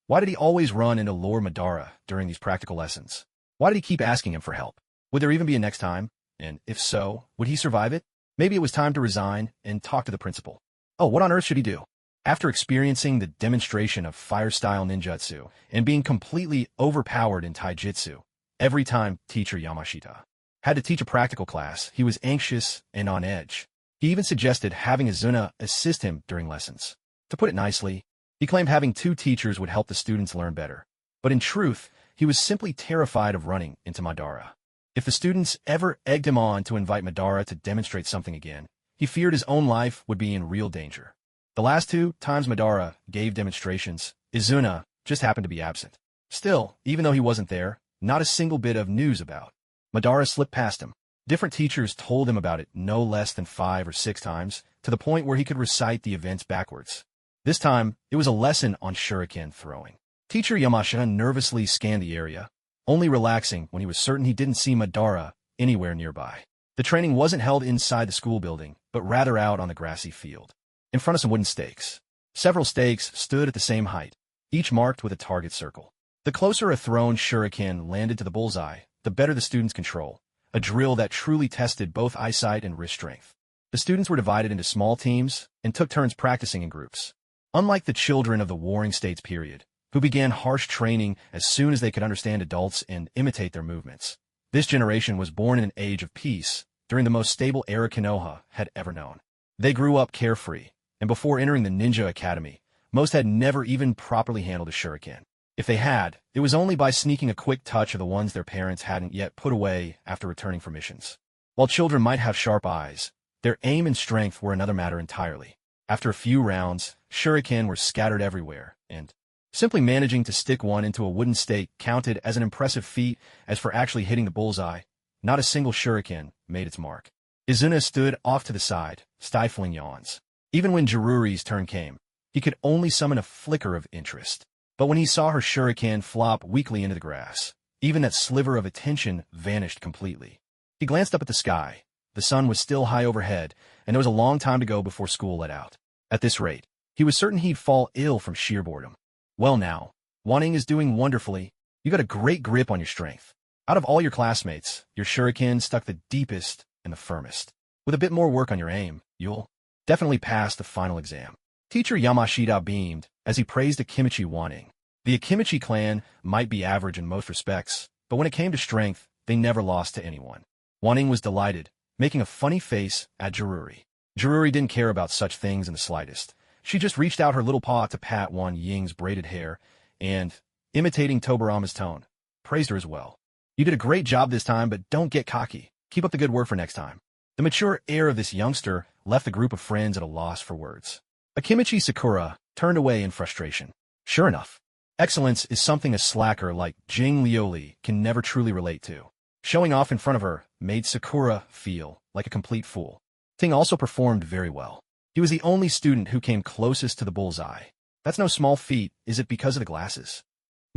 Why did he always run into Lord Madara during these practical lessons? Why did he keep asking him for help? Would there even be a next time? And if so, would he survive it? Maybe it was time to resign and talk to the principal. Oh, what on earth should he do? After experiencing the demonstration of fire-style ninjutsu and being completely overpowered in taijutsu, every time teacher Yamashita had to teach a practical class, he was anxious and on edge. He even suggested having Azuna assist him during lessons. To put it nicely, he claimed having two teachers would help the students learn better. But in truth, he was simply terrified of running into Madara. If the students ever egged him on to invite Madara to demonstrate something again, he feared his own life would be in real danger. The last two times Madara gave demonstrations, Izuna just happened to be absent. Still, even though he wasn't there, not a single bit of news about Madara slipped past him. Different teachers told him about it no less than 5 or 6 times, to the point where he could recite the events backwards. This time, it was a lesson on shuriken throwing. Teacher Yamashita nervously scanned the area, only relaxing when he was certain he didn't see Madara anywhere nearby. The training wasn't held inside the school building, but rather out on the grassy field, in front of some wooden stakes. Several stakes stood at the same height, each marked with a target circle. The closer a thrown shuriken landed to the bullseye, the better the students' control, a drill that truly tested both eyesight and wrist strength. The students were divided into small teams and took turns practicing in groups. Unlike the children of the Warring States period, who began harsh training as soon as they could understand adults and imitate their movements, this generation was born in an age of peace, during the most stable era Konoha had ever known. They grew up carefree, and before entering the ninja academy, most had never even properly handled a shuriken. If they had, it was only by sneaking a quick touch of the ones their parents hadn't yet put away after returning from missions. While children might have sharp eyes, their aim and strength were another matter entirely. After a few rounds, shuriken were scattered everywhere, and simply managing to stick one into a wooden stake counted as an impressive feat. As for actually hitting the bullseye, not a single shuriken made its mark. Izuna stood off to the side, stifling yawns. Even when Jiruri's turn came, he could only summon a flicker of interest. But when he saw her shuriken flop weakly into the grass, even that sliver of attention vanished completely. He glanced up at the sky. The sun was still high overhead, and there was a long time to go before school let out. At this rate, he was certain he'd fall ill from sheer boredom. Well now, Wanning is doing wonderfully. You got a great grip on your strength. Out of all your classmates, your shuriken stuck the deepest and the firmest. With a bit more work on your aim, you'll definitely pass the final exam. Teacher Yamashita beamed as he praised Akimichi Wanning. The Akimichi clan might be average in most respects, but when it came to strength, they never lost to anyone. Wanning was delighted, making a funny face at Jiruri. Jiruri didn't care about such things in the slightest. She just reached out her little paw to pat Wan Ying's braided hair and, imitating Tobarama's tone, praised her as well. You did a great job this time, but don't get cocky. Keep up the good work for next time. The mature air of this youngster left the group of friends at a loss for words. Akimichi Sakura turned away in frustration. Sure enough, excellence is something a slacker like Jing Lioli can never truly relate to. Showing off in front of her made Sakura feel like a complete fool. Ting also performed very well. He was the only student who came closest to the bullseye. That's no small feat, is it because of the glasses?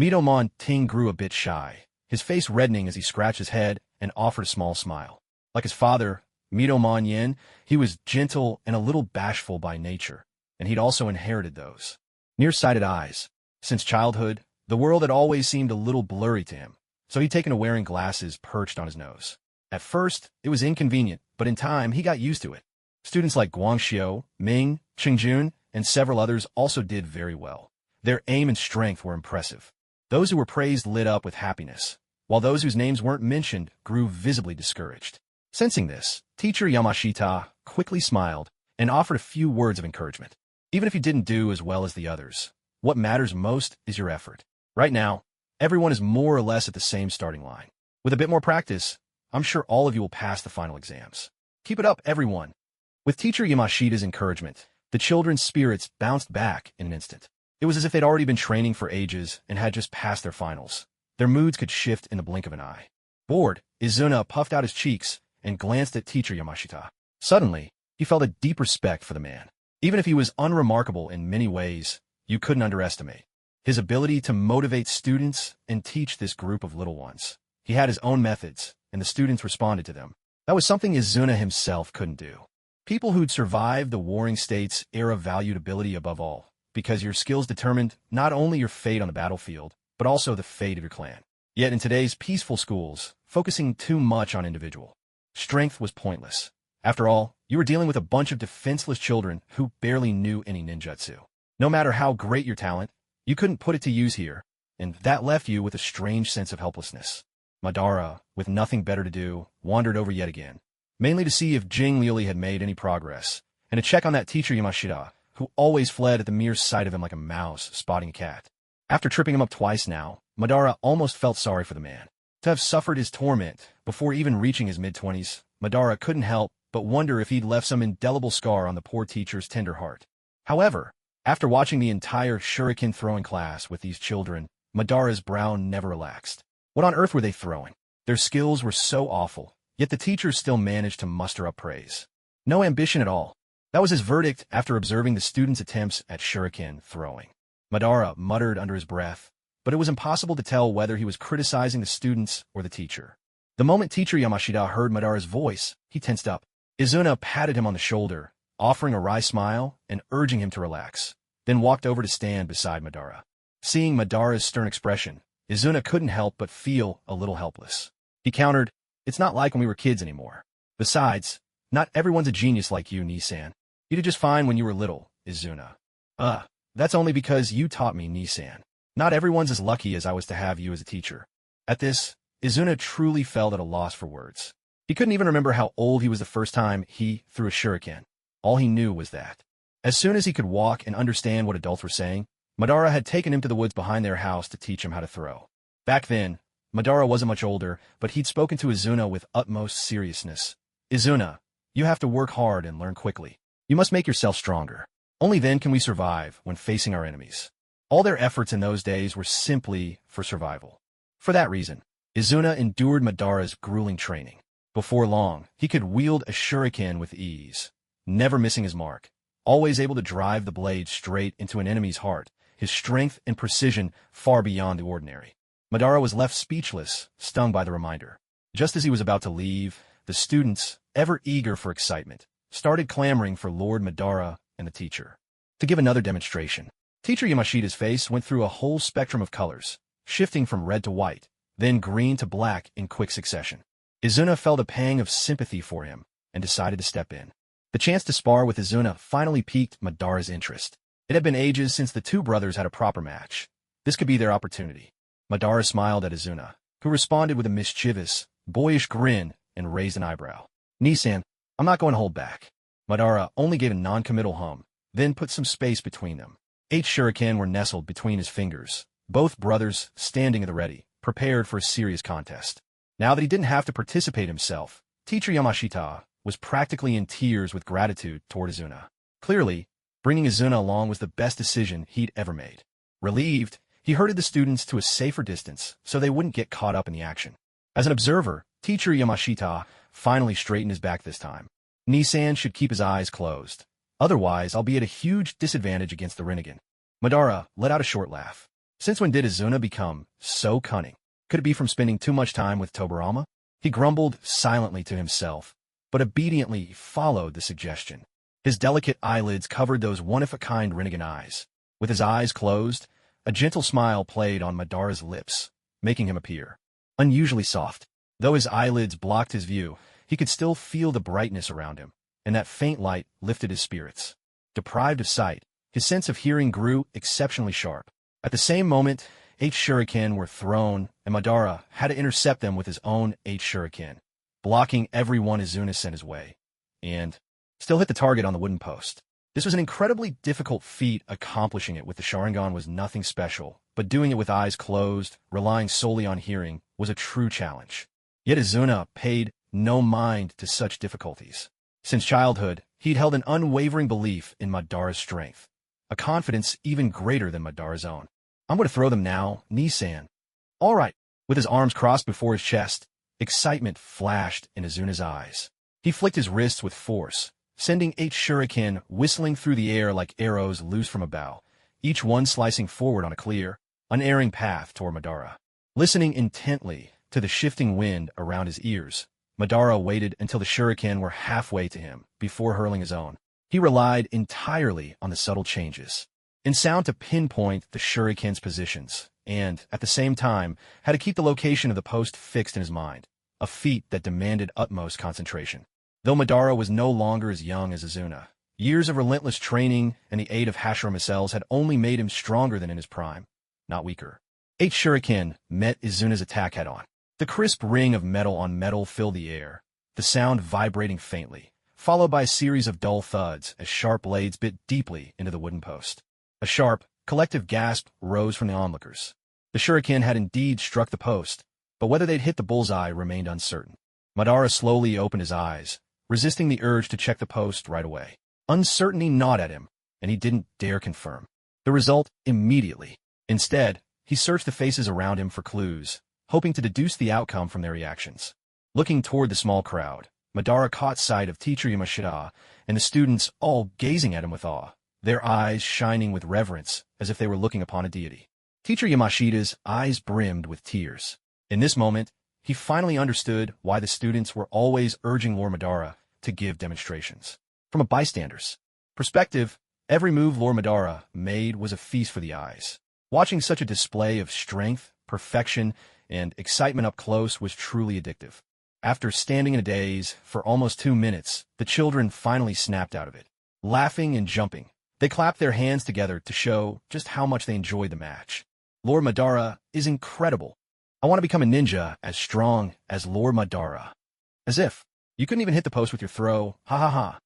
Midomon Ting grew a bit shy, his face reddening as he scratched his head and offered a small smile. Like his father, Midomon Yen, he was gentle and a little bashful by nature, and he'd also inherited those nearsighted eyes. Since childhood, the world had always seemed a little blurry to him, so he'd taken to wearing glasses perched on his nose. At first, it was inconvenient, but in time, he got used to it. Students like Guangxiu, Ming, Qingjun, and several others also did very well. Their aim and strength were impressive. Those who were praised lit up with happiness, while those whose names weren't mentioned grew visibly discouraged. Sensing this, Teacher Yamashita quickly smiled and offered a few words of encouragement. Even if you didn't do as well as the others, what matters most is your effort. Right now, everyone is more or less at the same starting line. With a bit more practice, I'm sure all of you will pass the final exams. Keep it up, everyone. With Teacher Yamashita's encouragement, the children's spirits bounced back in an instant. It was as if they'd already been training for ages and had just passed their finals. Their moods could shift in the blink of an eye. Bored, Izuna puffed out his cheeks and glanced at Teacher Yamashita. Suddenly, he felt a deep respect for the man. Even if he was unremarkable in many ways, you couldn't underestimate his ability to motivate students and teach this group of little ones. He had his own methods, and the students responded to them. That was something Izuna himself couldn't do. People who'd survived the Warring States era valued ability above all, because your skills determined not only your fate on the battlefield, but also the fate of your clan. Yet in today's peaceful schools, focusing too much on individual strength was pointless. After all, you were dealing with a bunch of defenseless children who barely knew any ninjutsu. No matter how great your talent, you couldn't put it to use here, and that left you with a strange sense of helplessness. Madara, with nothing better to do, wandered over yet again, mainly to see if Jing Liuli had made any progress, and to check on that Teacher Yamashita, who who always fled at the mere sight of him like a mouse spotting a cat. After tripping him up twice now, Madara almost felt sorry for the man. To have suffered his torment before even reaching his mid-20s, Madara couldn't help but wonder if he'd left some indelible scar on the poor teacher's tender heart. However, after watching the entire shuriken throwing class with these children, Madara's brow never relaxed. What on earth were they throwing? Their skills were so awful, yet the teachers still managed to muster up praise. No ambition at all. That was his verdict after observing the students' attempts at shuriken throwing. Madara muttered under his breath, but it was impossible to tell whether he was criticizing the students or the teacher. The moment teacher Yamashita heard Madara's voice, he tensed up. Izuna patted him on the shoulder, offering a wry smile and urging him to relax, then walked over to stand beside Madara. Seeing Madara's stern expression, Izuna couldn't help but feel a little helpless. He countered, "It's not like when we were kids anymore. Besides, not everyone's a genius like you, Nisan. You did just fine when you were little, Izuna." That's only because you taught me, Nisan. Not everyone's as lucky as I was to have you as a teacher." At this, Izuna truly felt at a loss for words. He couldn't even remember how old he was the first time he threw a shuriken. All he knew was that. As soon as he could walk and understand what adults were saying, Madara had taken him to the woods behind their house to teach him how to throw. Back then, Madara wasn't much older, but he'd spoken to Izuna with utmost seriousness. "Izuna, you have to work hard and learn quickly. You must make yourself stronger. Only then can we survive when facing our enemies." All their efforts in those days were simply for survival. For that reason, Izuna endured Madara's grueling training. Before long, he could wield a shuriken with ease, never missing his mark, always able to drive the blade straight into an enemy's heart, his strength and precision far beyond the ordinary. Madara was left speechless, stung by the reminder. Just as he was about to leave, the students, ever eager for excitement, started clamoring for Lord Madara and the teacher. To give another demonstration, Teacher Yamashita's face went through a whole spectrum of colors, shifting from red to white, then green to black in quick succession. Izuna felt a pang of sympathy for him and decided to step in. The chance to spar with Izuna finally piqued Madara's interest. It had been ages since the two brothers had a proper match. This could be their opportunity. Madara smiled at Izuna, who responded with a mischievous, boyish grin and raised an eyebrow. "Nisan, I'm not going to hold back." Madara only gave a non-committal hum, then put some space between them. 8 shuriken were nestled between his fingers, both brothers standing at the ready, prepared for a serious contest. Now that he didn't have to participate himself, Teacher Yamashita was practically in tears with gratitude toward Izuna. Clearly, bringing Izuna along was the best decision he'd ever made. Relieved, he herded the students to a safer distance so they wouldn't get caught up in the action. As an observer, Teacher Yamashita finally straightened his back this time. "Nisan should keep his eyes closed. Otherwise, I'll be at a huge disadvantage against the Rinnegan." Madara let out a short laugh. Since when did Izuna become so cunning? Could it be from spending too much time with Tobirama? He grumbled silently to himself, but obediently followed the suggestion. His delicate eyelids covered those one-of-a-kind Rinnegan eyes. With his eyes closed, a gentle smile played on Madara's lips, making him appear unusually soft. Though his eyelids blocked his view, he could still feel the brightness around him, and that faint light lifted his spirits. Deprived of sight, his sense of hearing grew exceptionally sharp. At the same moment, 8 shuriken were thrown, and Madara had to intercept them with his own 8 shuriken, blocking every one Izuna sent his way, and still hit the target on the wooden post. This was an incredibly difficult feat. Accomplishing it with the Sharingan was nothing special, but doing it with eyes closed, relying solely on hearing, was a true challenge. Yet Izuna paid no mind to such difficulties. Since childhood, he'd held an unwavering belief in Madara's strength, a confidence even greater than Madara's own. "I'm going to throw them now, Nisan." "All right." With his arms crossed before his chest, excitement flashed in Izuna's eyes. He flicked his wrists with force, sending 8 shuriken whistling through the air like arrows loose from a bow, each one slicing forward on a clear, unerring path toward Madara. Listening intently to the shifting wind around his ears, Madara waited until the shuriken were halfway to him before hurling his own. He relied entirely on the subtle changes in sound to pinpoint the shuriken's positions, and, at the same time, had to keep the location of the post fixed in his mind, a feat that demanded utmost concentration. Though Madara was no longer as young as Izuna, years of relentless training and the aid of Hashirama cells had only made him stronger than in his prime, not weaker. 8 shuriken met Izuna's attack head-on. The crisp ring of metal on metal filled the air, the sound vibrating faintly, followed by a series of dull thuds as sharp blades bit deeply into the wooden post. A sharp, collective gasp rose from the onlookers. The shuriken had indeed struck the post, but whether they'd hit the bullseye remained uncertain. Madara slowly opened his eyes, resisting the urge to check the post right away. Uncertainty gnawed at him, and he didn't dare confirm the result immediately. Instead, he searched the faces around him for clues, hoping to deduce the outcome from their reactions. Looking toward the small crowd, Madara caught sight of teacher Yamashita and the students all gazing at him with awe, their eyes shining with reverence as if they were looking upon a deity. Teacher Yamashita's eyes brimmed with tears. In this moment, he finally understood why the students were always urging Lord Madara to give demonstrations. From a bystander's perspective, every move Lord Madara made was a feast for the eyes. Watching such a display of strength, perfection, and excitement up close was truly addictive. After standing in a daze for almost 2 minutes, the children finally snapped out of it. Laughing and jumping, they clapped their hands together to show just how much they enjoyed the match. Lord Madara is incredible. I want to become a ninja as strong as Lord Madara. As if you couldn't even hit the post with your throw, ha ha ha.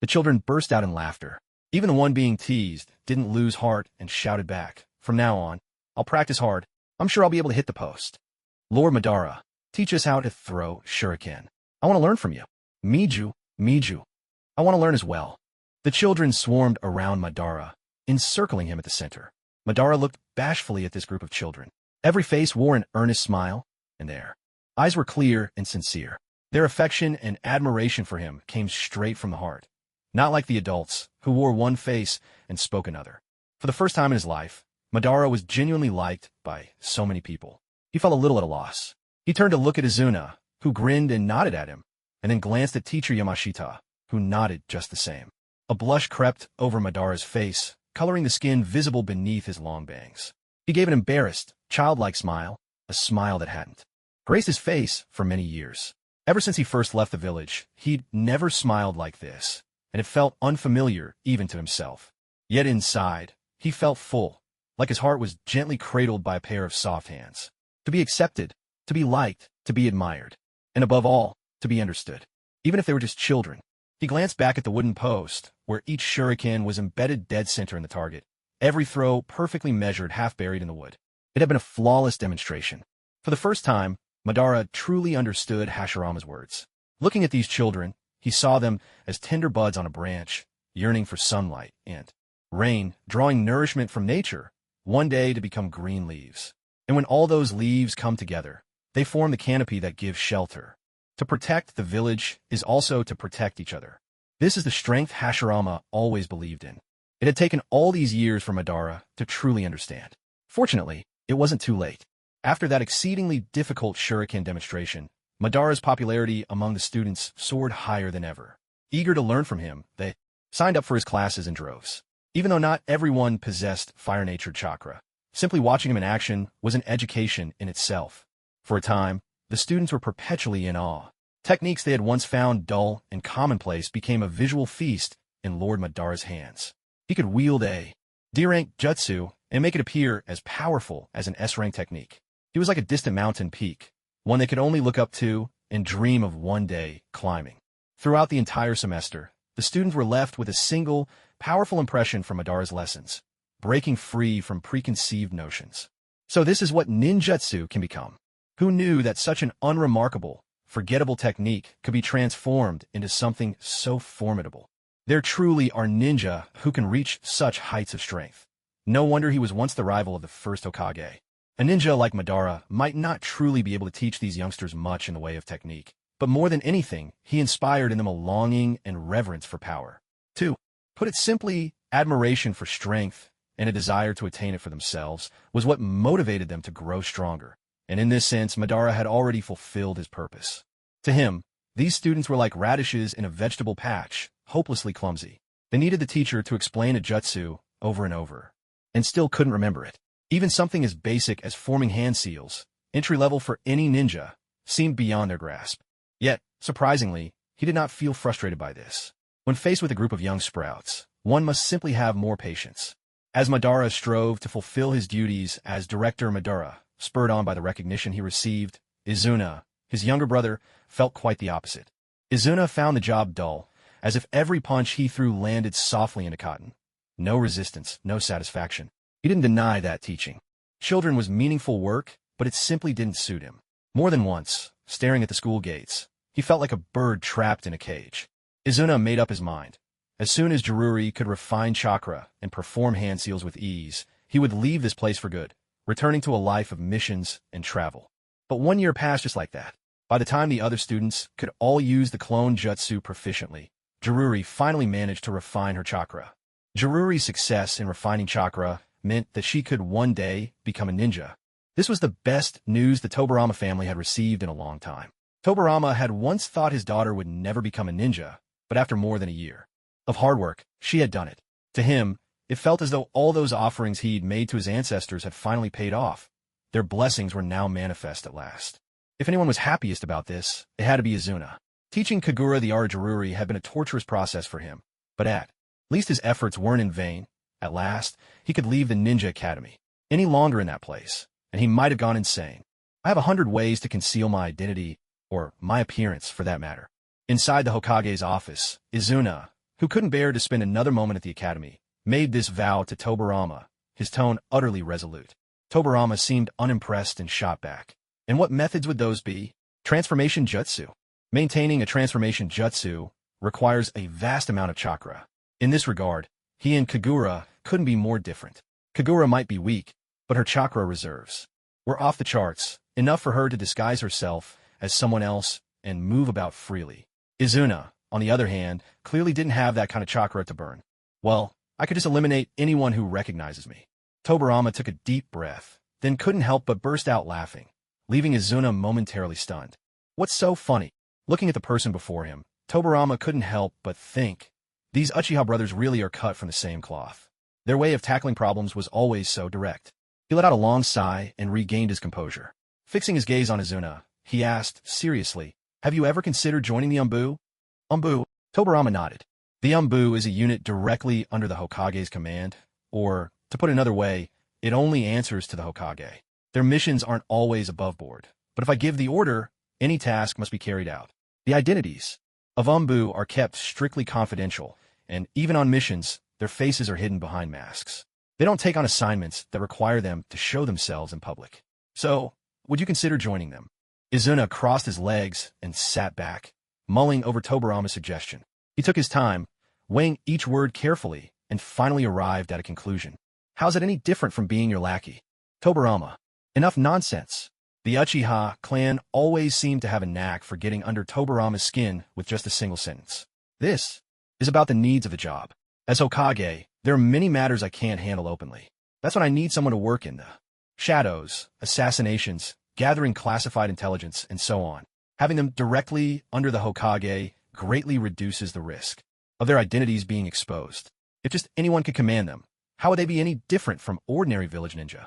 The children burst out in laughter. Even the one being teased didn't lose heart and shouted back, "From now on, I'll practice hard. I'm sure I'll be able to hit the post. Lord Madara, teach us how to throw shuriken. I want to learn from you. Miju, Miju. I want to learn as well." The children swarmed around Madara, encircling him at the center. Madara looked bashfully at this group of children. Every face wore an earnest smile, and their eyes were clear and sincere. Their affection and admiration for him came straight from the heart, not like the adults, who wore one face and spoke another. For the first time in his life, Madara was genuinely liked by so many people. He felt a little at a loss. He turned to look at Izuna, who grinned and nodded at him, and then glanced at teacher Yamashita, who nodded just the same. A blush crept over Madara's face, coloring the skin visible beneath his long bangs. He gave an embarrassed, childlike smile, a smile that hadn't graced his face for many years. Ever since he first left the village, he'd never smiled like this, and it felt unfamiliar even to himself. Yet inside, he felt full, like his heart was gently cradled by a pair of soft hands. To be accepted, to be liked, to be admired, and above all, to be understood, even if they were just children. He glanced back at the wooden post, where each shuriken was embedded dead center in the target, every throw perfectly measured, half buried in the wood. It had been a flawless demonstration. For the first time, Madara truly understood Hashirama's words. Looking at these children, he saw them as tender buds on a branch, yearning for sunlight and rain, drawing nourishment from nature, one day to become green leaves. And when all those leaves come together, they form the canopy that gives shelter. To protect the village is also to protect each other. This is the strength Hashirama always believed in. It had taken all these years for Madara to truly understand. Fortunately, it wasn't too late. After that exceedingly difficult shuriken demonstration, Madara's popularity among the students soared higher than ever. Eager to learn from him, they signed up for his classes in droves. Even though not everyone possessed fire-natured chakra, simply watching him in action was an education in itself. For a time, the students were perpetually in awe. Techniques they had once found dull and commonplace became a visual feast in Lord Madara's hands. He could wield a D-rank jutsu and make it appear as powerful as an S-rank technique. He was like a distant mountain peak, one they could only look up to and dream of one day climbing. Throughout the entire semester, the students were left with a single, powerful impression from Madara's lessons, breaking free from preconceived notions. So this is what ninjutsu can become. Who knew that such an unremarkable, forgettable technique could be transformed into something so formidable? There truly are ninja who can reach such heights of strength. No wonder he was once the rival of the first Hokage. A ninja like Madara might not truly be able to teach these youngsters much in the way of technique, but more than anything, he inspired in them a longing and reverence for power. To put it simply, admiration for strength and a desire to attain it for themselves was what motivated them to grow stronger. And in this sense, Madara had already fulfilled his purpose. To him, these students were like radishes in a vegetable patch, hopelessly clumsy. They needed the teacher to explain a jutsu over and over, and still couldn't remember it. Even something as basic as forming hand seals, entry level for any ninja, seemed beyond their grasp. Yet, surprisingly, he did not feel frustrated by this. When faced with a group of young sprouts, one must simply have more patience. As Madara strove to fulfill his duties as Director Madara, spurred on by the recognition he received, Izuna, his younger brother, felt quite the opposite. Izuna found the job dull, as if every punch he threw landed softly into cotton. No resistance, no satisfaction. He didn't deny that teaching children was meaningful work, but it simply didn't suit him. More than once, staring at the school gates, he felt like a bird trapped in a cage. Izuna made up his mind. As soon as Jiruri could refine chakra and perform hand seals with ease, he would leave this place for good, returning to a life of missions and travel. But 1 year passed just like that. By the time the other students could all use the clone jutsu proficiently, Jiruri finally managed to refine her chakra. Jiruri's success in refining chakra meant that she could one day become a ninja. This was the best news the Tobarama family had received in a long time. Tobarama had once thought his daughter would never become a ninja, but after more than a year of hard work, she had done it. To him, it felt as though all those offerings he'd made to his ancestors had finally paid off. Their blessings were now manifest at last. If anyone was happiest about this, it had to be Izuna. Teaching Kagura the art of Jiruri had been a torturous process for him, but at least his efforts weren't in vain. At last, he could leave the ninja academy. Any longer in that place, and he might have gone insane. I have 100 ways to conceal my identity, or my appearance for that matter. Inside the Hokage's office, Izuna, who couldn't bear to spend another moment at the academy, made this vow to Tobarama, his tone utterly resolute. Tobarama seemed unimpressed and shot back. And what methods would those be? Transformation jutsu. Maintaining a transformation jutsu requires a vast amount of chakra. In this regard, he and Kagura couldn't be more different. Kagura might be weak, but her chakra reserves were off the charts, enough for her to disguise herself as someone else and move about freely. Izuna, on the other hand, clearly didn't have that kind of chakra to burn. Well, I could just eliminate anyone who recognizes me. Tobarama took a deep breath, then couldn't help but burst out laughing, leaving Izuna momentarily stunned. What's so funny? Looking at the person before him, Tobarama couldn't help but think, these Uchiha brothers really are cut from the same cloth. Their way of tackling problems was always so direct. He let out a long sigh and regained his composure. Fixing his gaze on Izuna, he asked, seriously, have you ever considered joining the Umbu? Umbu? Tobarama nodded. The Umbu is a unit directly under the Hokage's command, or, to put it another way, it only answers to the Hokage. Their missions aren't always above board, but if I give the order, any task must be carried out. The identities of Umbu are kept strictly confidential, and even on missions, their faces are hidden behind masks. They don't take on assignments that require them to show themselves in public. So, would you consider joining them? Izuna crossed his legs and sat back, mulling over Tobarama's suggestion. He took his time, weighing each word carefully, and finally arrived at a conclusion. How's it any different from being your lackey? Tobarama. Enough nonsense. The Uchiha clan always seemed to have a knack for getting under Tobarama's skin with just a single sentence. This is about the needs of the job. As Hokage, there are many matters I can't handle openly. That's when I need someone to work in the shadows, assassinations, gathering classified intelligence, and so on. Having them directly under the Hokage greatly reduces the risk of their identities being exposed. If just anyone could command them, how would they be any different from ordinary village ninja?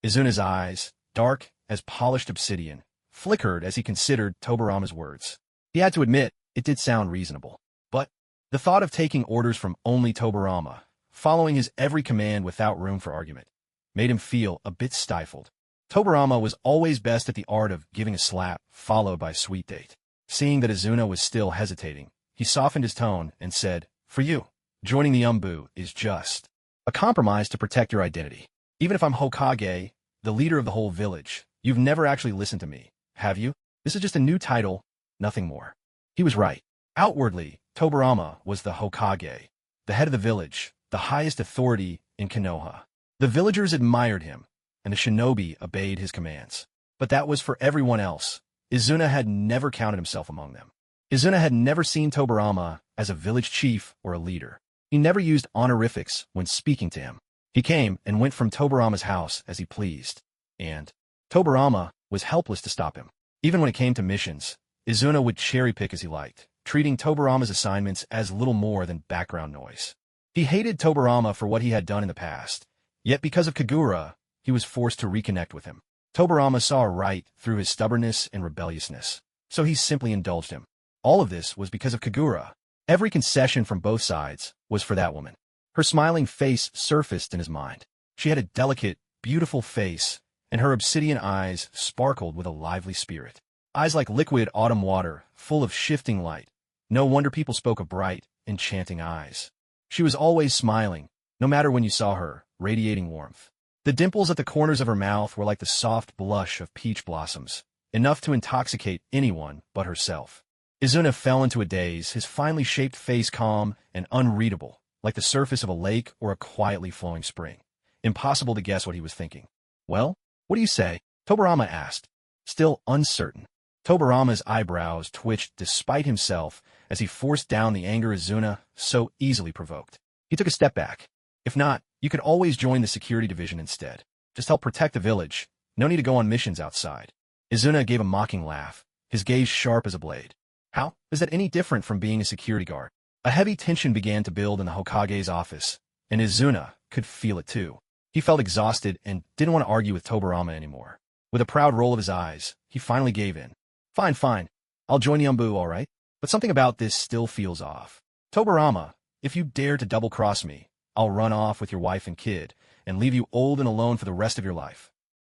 Izuna's eyes, dark as polished obsidian, flickered as he considered Tobarama's words. He had to admit, it did sound reasonable. But the thought of taking orders from only Tobarama, following his every command without room for argument, made him feel a bit stifled. Tobarama was always best at the art of giving a slap, followed by a sweet date. Seeing that Izuna was still hesitating, he softened his tone and said, for you, joining the Umbu is just a compromise to protect your identity. Even if I'm Hokage, the leader of the whole village, you've never actually listened to me, have you? This is just a new title, nothing more. He was right. Outwardly, Tobarama was the Hokage, the head of the village, the highest authority in Konoha. The villagers admired him, and the shinobi obeyed his commands. But that was for everyone else. Izuna had never counted himself among them. Izuna had never seen Tobarama as a village chief or a leader. He never used honorifics when speaking to him. He came and went from Tobarama's house as he pleased, and Tobarama was helpless to stop him. Even when it came to missions, Izuna would cherry-pick as he liked, treating Tobarama's assignments as little more than background noise. He hated Tobarama for what he had done in the past, yet because of Kagura, he was forced to reconnect with him. Tobarama saw right through his stubbornness and rebelliousness, so he simply indulged him. All of this was because of Kagura. Every concession from both sides was for that woman. Her smiling face surfaced in his mind. She had a delicate, beautiful face, and her obsidian eyes sparkled with a lively spirit. Eyes like liquid autumn water, full of shifting light. No wonder people spoke of bright, enchanting eyes. She was always smiling, no matter when you saw her, radiating warmth. The dimples at the corners of her mouth were like the soft blush of peach blossoms, enough to intoxicate anyone but herself. Izuna fell into a daze, his finely shaped face calm and unreadable, like the surface of a lake or a quietly flowing spring. Impossible to guess what he was thinking. "Well, what do you say?" Tobarama asked, still uncertain. Tobarama's eyebrows twitched despite himself as he forced down the anger Izuna so easily provoked. He took a step back. "If not, you could always join the security division instead. Just help protect the village. No need to go on missions outside." Izuna gave a mocking laugh, his gaze sharp as a blade. "How is that any different from being a security guard?" A heavy tension began to build in the Hokage's office, and Izuna could feel it too. He felt exhausted and didn't want to argue with Tobarama anymore. With a proud roll of his eyes, he finally gave in. Fine. I'll join Yumbu, all right? But something about this still feels off. Tobarama, if you dare to double-cross me, I'll run off with your wife and kid and leave you old and alone for the rest of your life."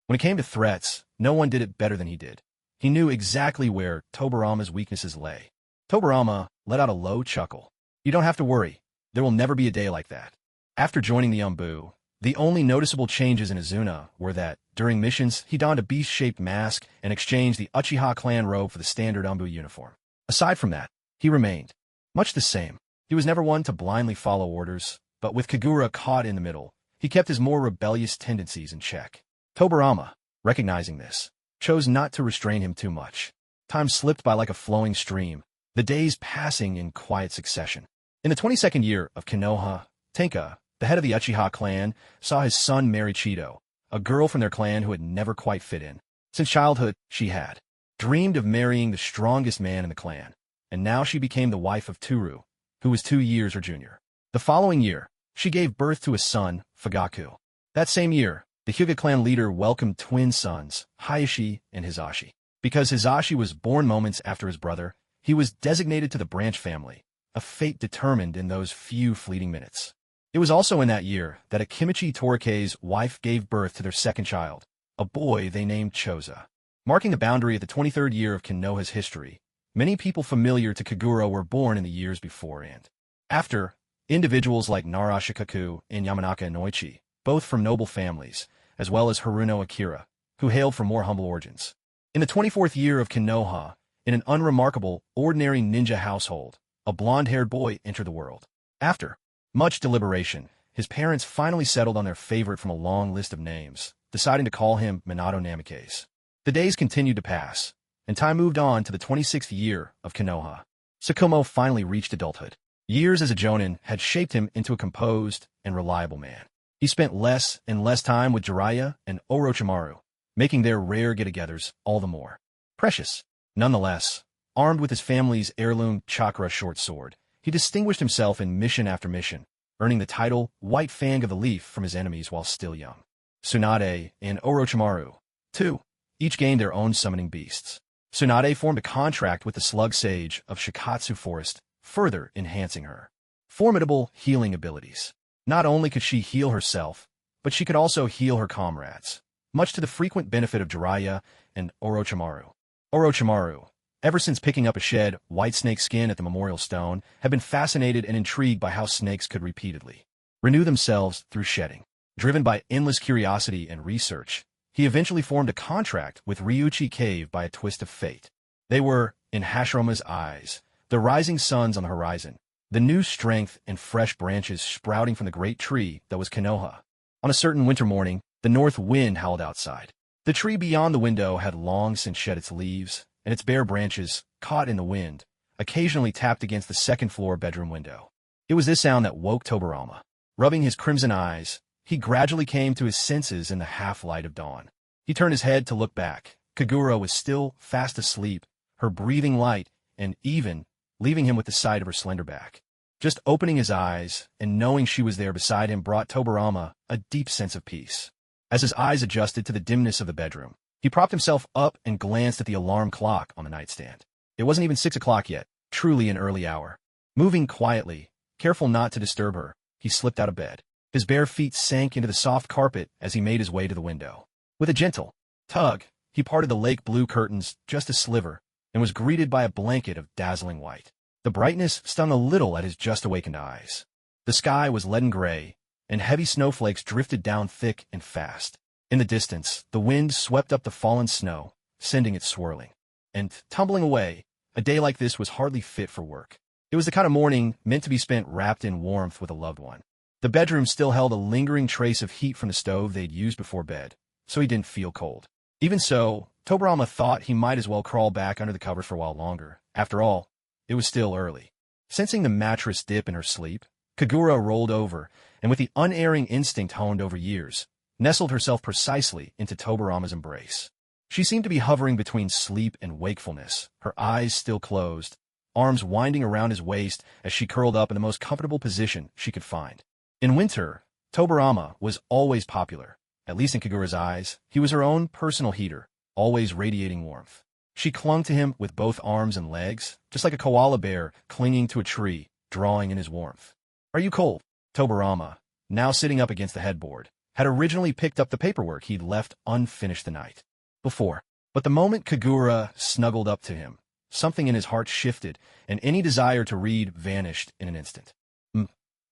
When it came to threats, no one did it better than he did. He knew exactly where Tobarama's weaknesses lay. Tobarama let out a low chuckle. "You don't have to worry. There will never be a day like that." After joining the Yumbu, the only noticeable changes in Izuna were that, during missions, he donned a beast-shaped mask and exchanged the Uchiha clan robe for the standard Yumbu uniform. Aside from that, he remained much the same. He was never one to blindly follow orders, but with Kagura caught in the middle, he kept his more rebellious tendencies in check. Tobarama, recognizing this, chose not to restrain him too much. Time slipped by like a flowing stream, the days passing in quiet succession. In the 22nd year of Konoha, Tenka, the head of the Uchiha clan, saw his son marry Chido, a girl from their clan who had never quite fit in. Since childhood, she had dreamed of marrying the strongest man in the clan, and now she became the wife of Toru, who was 2 years her junior. The following year, she gave birth to a son, Fugaku. That same year, the Hyuga clan leader welcomed twin sons, Hayashi and Hisashi. Because Hisashi was born moments after his brother, he was designated to the branch family, a fate determined in those few fleeting minutes. It was also in that year that Akimichi Torike's wife gave birth to their second child, a boy they named Choza. Marking the boundary of the 23rd year of Konoha's history, many people familiar to Kagura were born in the years before and after. Individuals like Narashikaku and Yamanaka Inoichi, both from noble families, as well as Haruno Akira, who hailed from more humble origins. In the 24th year of Konoha, in an unremarkable, ordinary ninja household, a blonde-haired boy entered the world. After much deliberation, his parents finally settled on their favorite from a long list of names, deciding to call him Minato Namikaze. The days continued to pass, and time moved on to the 26th year of Konoha. Tsukumo finally reached adulthood. Years as a jonin had shaped him into a composed and reliable man. He spent less and less time with Jiraiya and Orochimaru, making their rare get-togethers all the more precious. Nonetheless, armed with his family's heirloom chakra short sword, he distinguished himself in mission after mission, earning the title White Fang of the Leaf from his enemies while still young. Tsunade and Orochimaru, too, each gained their own summoning beasts. Tsunade formed a contract with the Slug Sage of Shikatsu Forest, further enhancing her formidable healing abilities. Not only could she heal herself, but she could also heal her comrades, much to the frequent benefit of Jiraiya and Orochimaru. Orochimaru, ever since picking up a shed white snake skin at the memorial stone, had been fascinated and intrigued by how snakes could repeatedly renew themselves through shedding. Driven by endless curiosity and research, he eventually formed a contract with Ryuchi Cave by a twist of fate. They were, in Hashiroma's eyes, the rising suns on the horizon, the new strength and fresh branches sprouting from the great tree that was Konoha. On a certain winter morning, the north wind howled outside. The tree beyond the window had long since shed its leaves, and its bare branches, caught in the wind, occasionally tapped against the second-floor bedroom window. It was this sound that woke Tobarama. Rubbing his crimson eyes, he gradually came to his senses in the half-light of dawn. He turned his head to look back. Kagura was still fast asleep, her breathing light and even, leaving him with the sight of her slender back. Just opening his eyes and knowing she was there beside him brought Tobarama a deep sense of peace. As his eyes adjusted to the dimness of the bedroom, he propped himself up and glanced at the alarm clock on the nightstand. It wasn't even 6 o'clock yet, truly an early hour. Moving quietly, careful not to disturb her, he slipped out of bed. His bare feet sank into the soft carpet as he made his way to the window. With a gentle tug, he parted the lake blue curtains just a sliver and was greeted by a blanket of dazzling white. The brightness stung a little at his just-awakened eyes. The sky was leaden gray, and heavy snowflakes drifted down thick and fast. In the distance, the wind swept up the fallen snow, sending it swirling and tumbling away. A day like this was hardly fit for work. It was the kind of morning meant to be spent wrapped in warmth with a loved one. The bedroom still held a lingering trace of heat from the stove they'd used before bed, so he didn't feel cold. Even so, Tobirama thought he might as well crawl back under the covers for a while longer. After all, it was still early. Sensing the mattress dip in her sleep, Kagura rolled over, and with the unerring instinct honed over years, nestled herself precisely into Tobirama's embrace. She seemed to be hovering between sleep and wakefulness, her eyes still closed, arms winding around his waist as she curled up in the most comfortable position she could find. In winter, Tobirama was always popular. At least in Kagura's eyes, he was her own personal heater, always radiating warmth. She clung to him with both arms and legs, just like a koala bear clinging to a tree, drawing in his warmth. "Are you cold?" Tobirama, now sitting up against the headboard, had originally picked up the paperwork he'd left unfinished the night before. But the moment Kagura snuggled up to him, something in his heart shifted, and any desire to read vanished in an instant.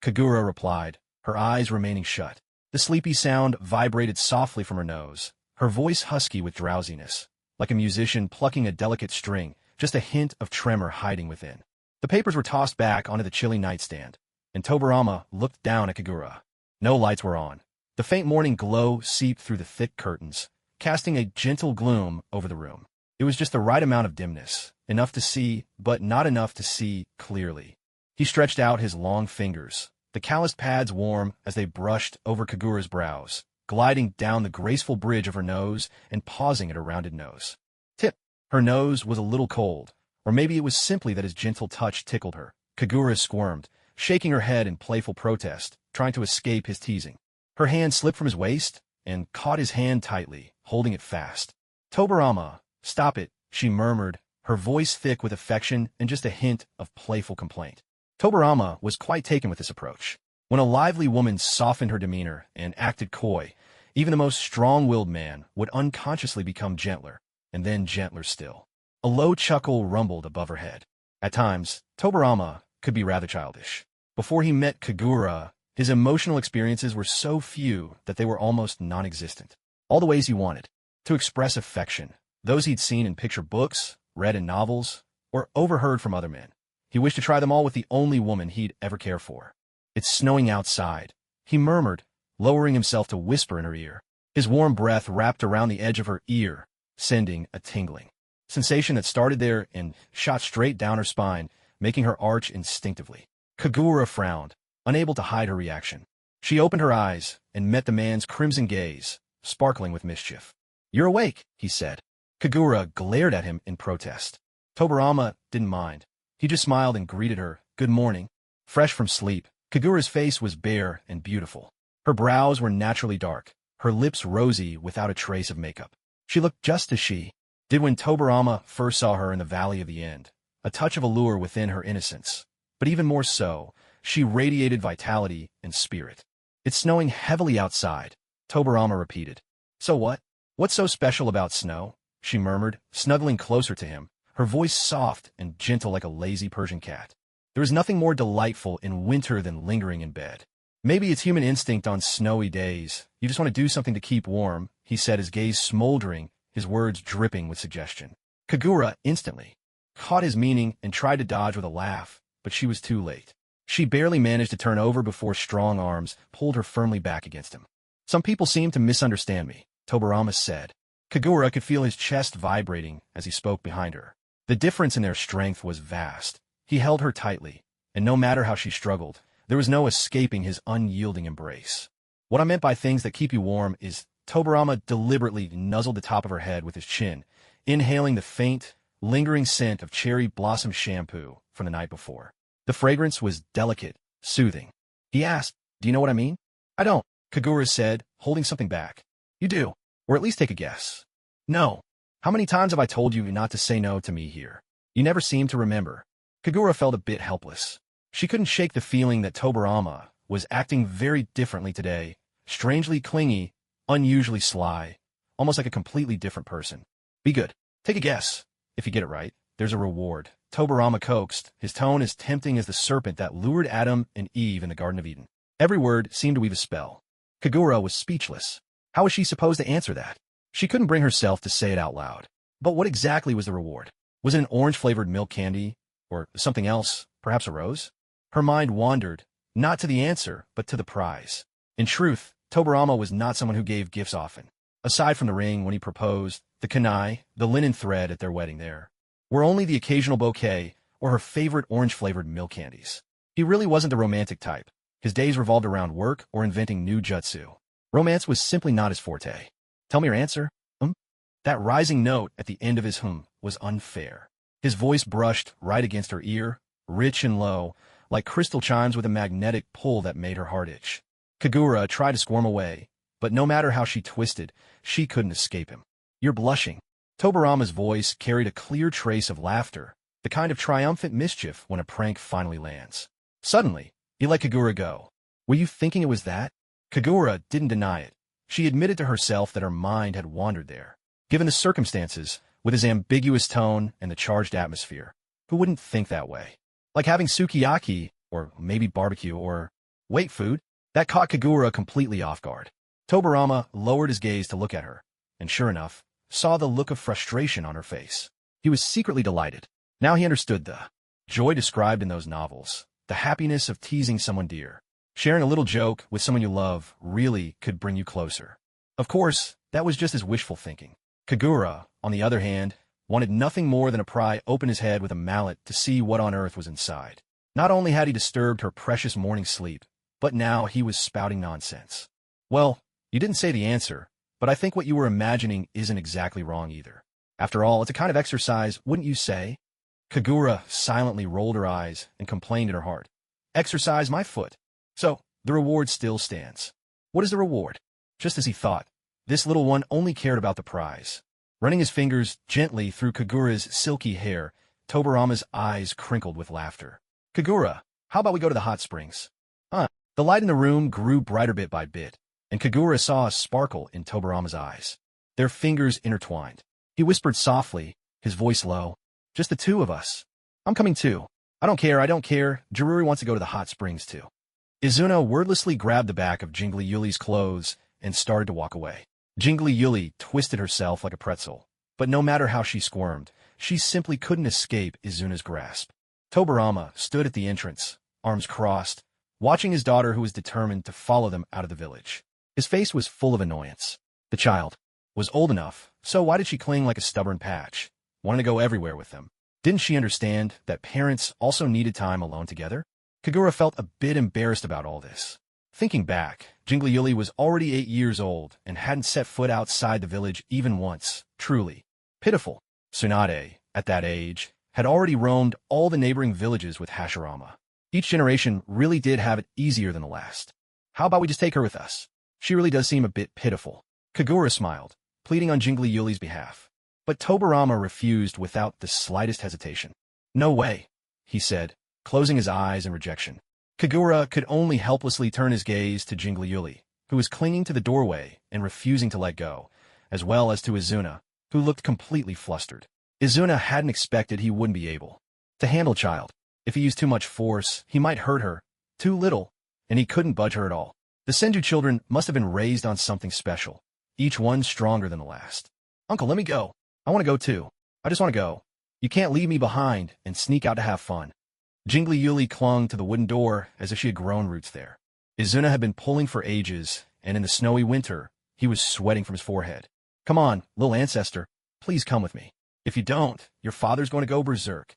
Kagura replied, her eyes remaining shut. The sleepy sound vibrated softly from her nose, her voice husky with drowsiness, like a musician plucking a delicate string, just a hint of tremor hiding within. The papers were tossed back onto the chilly nightstand, and Tobirama looked down at Kagura. No lights were on. The faint morning glow seeped through the thick curtains, casting a gentle gloom over the room. It was just the right amount of dimness, enough to see, but not enough to see clearly. He stretched out his long fingers, the calloused pads warm as they brushed over Kagura's brows, gliding down the graceful bridge of her nose and pausing at her rounded nose. Tip! Her nose was a little cold, or maybe it was simply that his gentle touch tickled her. Kagura squirmed, shaking her head in playful protest, trying to escape his teasing. Her hand slipped from his waist and caught his hand tightly, holding it fast. "Tobirama, stop it," she murmured, her voice thick with affection and just a hint of playful complaint. Tobirama was quite taken with this approach. When a lively woman softened her demeanor and acted coy, even the most strong-willed man would unconsciously become gentler, and then gentler still. A low chuckle rumbled above her head. At times, Tobirama could be rather childish. Before he met Kagura, his emotional experiences were so few that they were almost non-existent. All the ways he wanted to express affection, those he'd seen in picture books, read in novels, or overheard from other men. He wished to try them all with the only woman he'd ever care for. "It's snowing outside," he murmured, lowering himself to whisper in her ear. His warm breath wrapped around the edge of her ear, sending a tingling sensation that started there and shot straight down her spine, making her arch instinctively. Kagura frowned, unable to hide her reaction. She opened her eyes and met the man's crimson gaze, sparkling with mischief. "You're awake," he said. Kagura glared at him in protest. Tobirama didn't mind. He just smiled and greeted her, "Good morning." Fresh from sleep, Kagura's face was bare and beautiful. Her brows were naturally dark, her lips rosy without a trace of makeup. She looked just as she did when Tobirama first saw her in the Valley of the End, a touch of allure within her innocence. But even more so, she radiated vitality and spirit. "It's snowing heavily outside," Tobirama repeated. "So what? What's so special about snow?" she murmured, snuggling closer to him, her voice soft and gentle like a lazy Persian cat. There is nothing more delightful in winter than lingering in bed. "Maybe it's human instinct on snowy days. You just want to do something to keep warm," he said, his gaze smoldering, his words dripping with suggestion. Kagura instantly caught his meaning and tried to dodge with a laugh, but she was too late. She barely managed to turn over before strong arms pulled her firmly back against him. "Some people seem to misunderstand me," Tobirama said. Kagura could feel his chest vibrating as he spoke behind her. The difference in their strength was vast. He held her tightly, and no matter how she struggled, there was no escaping his unyielding embrace. "What I meant by things that keep you warm is..." Tobirama deliberately nuzzled the top of her head with his chin, inhaling the faint, lingering scent of cherry blossom shampoo from the night before. The fragrance was delicate, soothing. He asked, "Do you know what I mean?" "I don't," Kagura said, holding something back. "You do. Or at least take a guess." "No. How many times have I told you not to say no to me here? You never seem to remember." Kagura felt a bit helpless. She couldn't shake the feeling that Tobirama was acting very differently today, strangely clingy, unusually sly, almost like a completely different person. "Be good. Take a guess. If you get it right, there's a reward," Tobarama coaxed, his tone as tempting as the serpent that lured Adam and Eve in the Garden of Eden. Every word seemed to weave a spell. Kagura was speechless. How was she supposed to answer that? She couldn't bring herself to say it out loud. But what exactly was the reward? Was it an orange-flavored milk candy? Or something else? Perhaps a rose? Her mind wandered, not to the answer, but to the prize. In truth, Tobarama was not someone who gave gifts often. Aside from the ring when he proposed, the kunai, the linen thread at their wedding there, were only the occasional bouquet or her favorite orange-flavored milk candies. He really wasn't the romantic type. His days revolved around work or inventing new jutsu. Romance was simply not his forte. Tell me your answer? That rising note at the end of his was unfair. His voice brushed right against her ear, rich and low, like crystal chimes with a magnetic pull that made her heart itch. Kagura tried to squirm away, but no matter how she twisted, she couldn't escape him. You're blushing. Tobarama's voice carried a clear trace of laughter, the kind of triumphant mischief when a prank finally lands. Suddenly, he let Kagura go. Were you thinking it was that? Kagura didn't deny it. She admitted to herself that her mind had wandered there. Given the circumstances, with his ambiguous tone and the charged atmosphere, who wouldn't think that way? Like having sukiyaki, or maybe barbecue, or wait, food? That caught Kagura completely off guard. Tobarama lowered his gaze to look at her, and sure enough, saw the look of frustration on her face. He was secretly delighted. Now he understood the joy described in those novels, the happiness of teasing someone dear. Sharing a little joke with someone you love really could bring you closer. Of course, that was just his wishful thinking. Kagura, on the other hand, wanted nothing more than to pry open his head with a mallet to see what on earth was inside. Not only had he disturbed her precious morning sleep, but now he was spouting nonsense. Well, you didn't say the answer, but I think what you were imagining isn't exactly wrong either. After all, it's a kind of exercise, wouldn't you say? Kagura silently rolled her eyes and complained in her heart. Exercise my foot. So, the reward still stands. What is the reward? Just as he thought, this little one only cared about the prize. Running his fingers gently through Kagura's silky hair, Tobarama's eyes crinkled with laughter. Kagura, how about we go to the hot springs? The light in the room grew brighter bit by bit, and Kagura saw a sparkle in Tobarama's eyes. Their fingers intertwined. He whispered softly, his voice low, just the two of us. I'm coming too. I don't care. Jiruri wants to go to the hot springs too. Izuna wordlessly grabbed the back of Jingli Yuli's clothes and started to walk away. Jingli Yuli twisted herself like a pretzel, but no matter how she squirmed, she simply couldn't escape Izuna's grasp. Tobarama stood at the entrance, arms crossed, watching his daughter who was determined to follow them out of the village. His face was full of annoyance. The child was old enough, so why did she cling like a stubborn patch, wanting to go everywhere with them? Didn't she understand that parents also needed time alone together? Kagura felt a bit embarrassed about all this. Thinking back, Jingli Yuli was already 8 years old and hadn't set foot outside the village even once. Truly pitiful. Tsunade, at that age, had already roamed all the neighboring villages with Hashirama. Each generation really did have it easier than the last. How about we just take her with us? She really does seem a bit pitiful. Kagura smiled, pleading on Jingli Yuli's behalf. But Tobarama refused without the slightest hesitation. No way, he said, closing his eyes in rejection. Kagura could only helplessly turn his gaze to Jingli Yuli, who was clinging to the doorway and refusing to let go, as well as to Izuna, who looked completely flustered. Izuna hadn't expected he wouldn't be able to handle child. If he used too much force, he might hurt her. Too little, and he couldn't budge her at all. The Senju children must have been raised on something special, each one stronger than the last. Uncle, let me go. I want to go too. I just want to go. You can't leave me behind and sneak out to have fun. Jingli Yuli clung to the wooden door as if she had grown roots there. Izuna had been pulling for ages, and in the snowy winter, he was sweating from his forehead. Come on, little ancestor, please come with me. If you don't, your father's going to go berserk.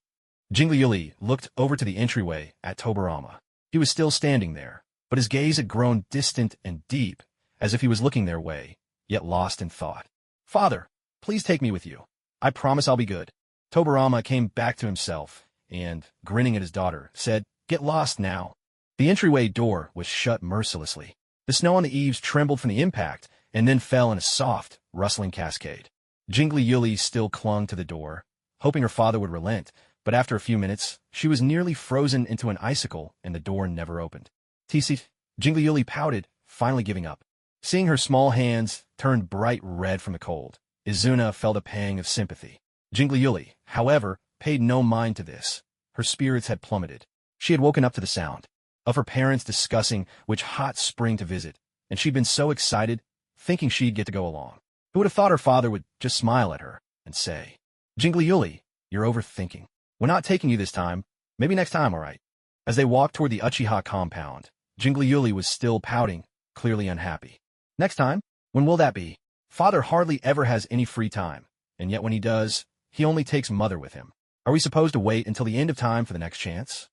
Jingli Yuli looked over to the entryway at Tobarama. He was still standing there, but his gaze had grown distant and deep, as if he was looking their way, yet lost in thought. Father, please take me with you. I promise I'll be good. Tobarama came back to himself, and, grinning at his daughter, said, Get lost now. The entryway door was shut mercilessly. The snow on the eaves trembled from the impact, and then fell in a soft, rustling cascade. Jingli Yuli still clung to the door, hoping her father would relent, but after a few minutes, she was nearly frozen into an icicle, and the door never opened. Tisi, Jingli Yuli pouted, finally giving up. Seeing her small hands turned bright red from the cold, Izuna felt a pang of sympathy. Jingli Yuli, however, paid no mind to this. Her spirits had plummeted. She had woken up to the sound of her parents discussing which hot spring to visit, and she'd been so excited, thinking she'd get to go along. Who would have thought her father would just smile at her and say, "Jingly Yuli, you're overthinking. We're not taking you this time. Maybe next time, all right?" As they walked toward the Uchiha compound, Jingly Yuli was still pouting, clearly unhappy. "Next time? When will that be? Father hardly ever has any free time, and yet when he does, he only takes mother with him. Are we supposed to wait until the end of time for the next chance?"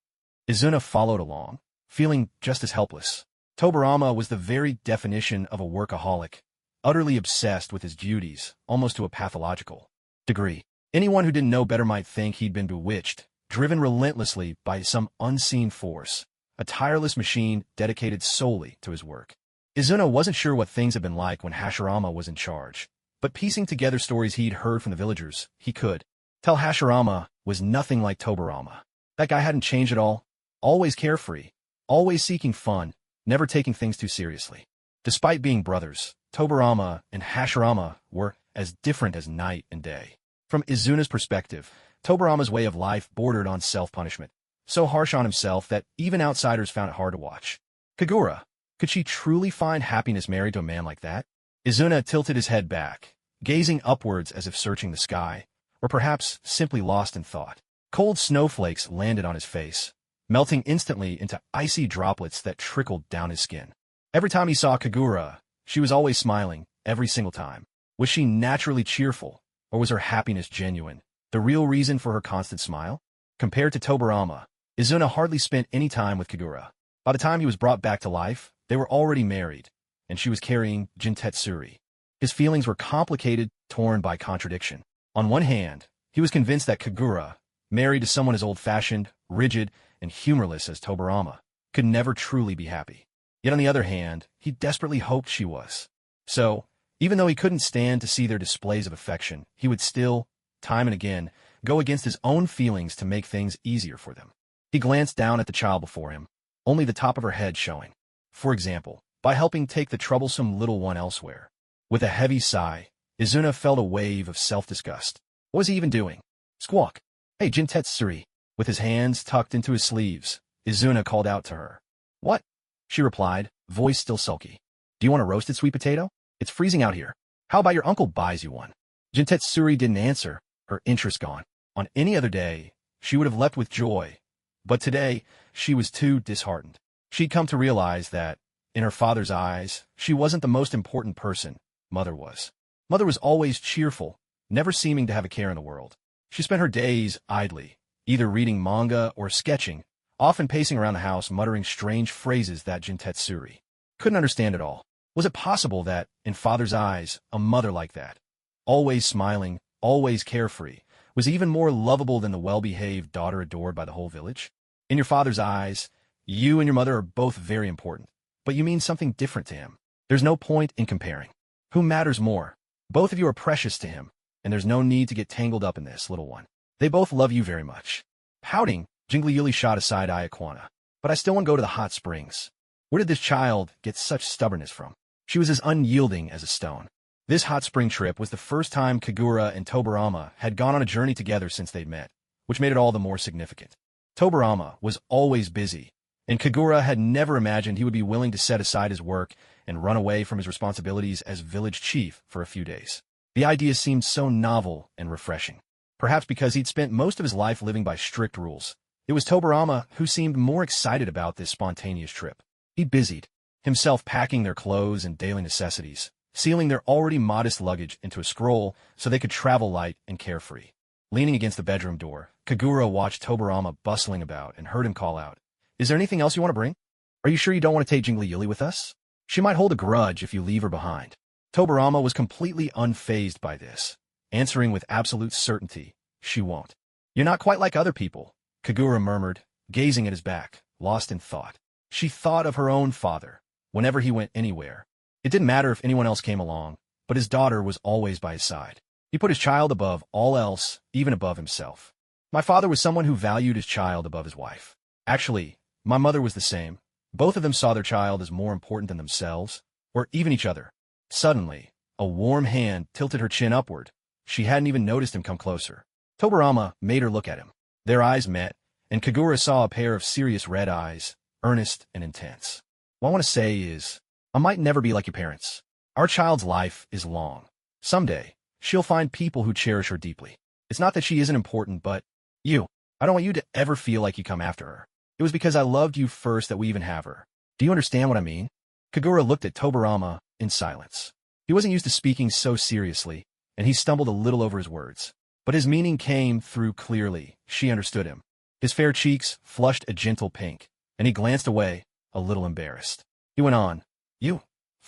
Izuna followed along, feeling just as helpless. Tobarama was the very definition of a workaholic, utterly obsessed with his duties, almost to a pathological degree. Anyone who didn't know better might think he'd been bewitched, driven relentlessly by some unseen force, a tireless machine dedicated solely to his work. Izuna wasn't sure what things had been like when Hashirama was in charge, but piecing together stories he'd heard from the villagers, he could tell Hashirama was nothing like Tobarama. That guy hadn't changed at all, always carefree, always seeking fun, never taking things too seriously. Despite being brothers, Tobarama and Hashirama were as different as night and day. From Izuna's perspective, Tobarama's way of life bordered on self-punishment, so harsh on himself that even outsiders found it hard to watch. Kagura, could she truly find happiness married to a man like that? Izuna tilted his head back, gazing upwards as if searching the sky, or perhaps simply lost in thought. Cold snowflakes landed on his face, melting instantly into icy droplets that trickled down his skin. Every time he saw Kagura, she was always smiling, every single time. Was she naturally cheerful, or was her happiness genuine, the real reason for her constant smile? Compared to Tobarama, Izuna hardly spent any time with Kagura. By the time he was brought back to life, they were already married, and she was carrying Jintetsuri. His feelings were complicated, torn by contradiction. On one hand, he was convinced that Kagura, married to someone as old-fashioned, rigid, and humorless as Tobarama, could never truly be happy. Yet on the other hand, he desperately hoped she was. So, even though he couldn't stand to see their displays of affection, he would still, time and again, go against his own feelings to make things easier for them. He glanced down at the child before him, only the top of her head showing. For example, by helping take the troublesome little one elsewhere. With a heavy sigh, Izuna felt a wave of self-disgust. What was he even doing? Squawk. "Hey, Jintetsuri." With his hands tucked into his sleeves, Izuna called out to her. "What?" she replied, voice still sulky. "Do you want a roasted sweet potato? It's freezing out here. How about your uncle buys you one?" Jintetsuri didn't answer, her interest gone. On any other day, she would have leapt with joy, but today, she was too disheartened. She'd come to realize that, in her father's eyes, she wasn't the most important person. Mother was. Mother was always cheerful, never seeming to have a care in the world. She spent her days idly, either reading manga or sketching, often pacing around the house muttering strange phrases that Jintetsuri couldn't understand at all. Was it possible that, in father's eyes, a mother like that, always smiling, always carefree, was even more lovable than the well-behaved daughter adored by the whole village? In your father's eyes, you and your mother are both very important, but you mean something different to him. There's no point in comparing. Who matters more? Both of you are precious to him, and there's no need to get tangled up in this, little one. They both love you very much. Pouting, Jingly Yuli shot a side-eye at Quana. But I still want to go to the hot springs. Where did this child get such stubbornness from? She was as unyielding as a stone. This hot spring trip was the first time Kagura and Tobarama had gone on a journey together since they'd met, which made it all the more significant. Tobarama was always busy, and Kagura had never imagined he would be willing to set aside his work and run away from his responsibilities as village chief for a few days. The idea seemed so novel and refreshing. Perhaps because he'd spent most of his life living by strict rules. It was Tobarama who seemed more excited about this spontaneous trip. He busied himself packing their clothes and daily necessities, sealing their already modest luggage into a scroll so they could travel light and carefree. Leaning against the bedroom door, Kagura watched Tobarama bustling about and heard him call out, "Is there anything else you want to bring? Are you sure you don't want to take Jingly Yuli with us? She might hold a grudge if you leave her behind." Tobarama was completely unfazed by this, answering with absolute certainty, "She won't." "You're not quite like other people," Kagura murmured, gazing at his back, lost in thought. She thought of her own father, whenever he went anywhere. It didn't matter if anyone else came along, but his daughter was always by his side. He put his child above all else, even above himself. My father was someone who valued his child above his wife. Actually, my mother was the same. Both of them saw their child as more important than themselves, or even each other. Suddenly, a warm hand tilted her chin upward. She hadn't even noticed him come closer. Tobarama made her look at him. Their eyes met, and Kagura saw a pair of serious red eyes, earnest and intense. What I want to say is, I might never be like your parents. Our child's life is long. Someday, she'll find people who cherish her deeply. It's not that she isn't important, but I don't want you to ever feel like you come after her. It was because I loved you first that we even have her. Do you understand what I mean? Kagura looked at Tobarama in silence. He wasn't used to speaking so seriously, and he stumbled a little over his words. But his meaning came through clearly. She understood him. His fair cheeks flushed a gentle pink, and he glanced away, a little embarrassed. He went on,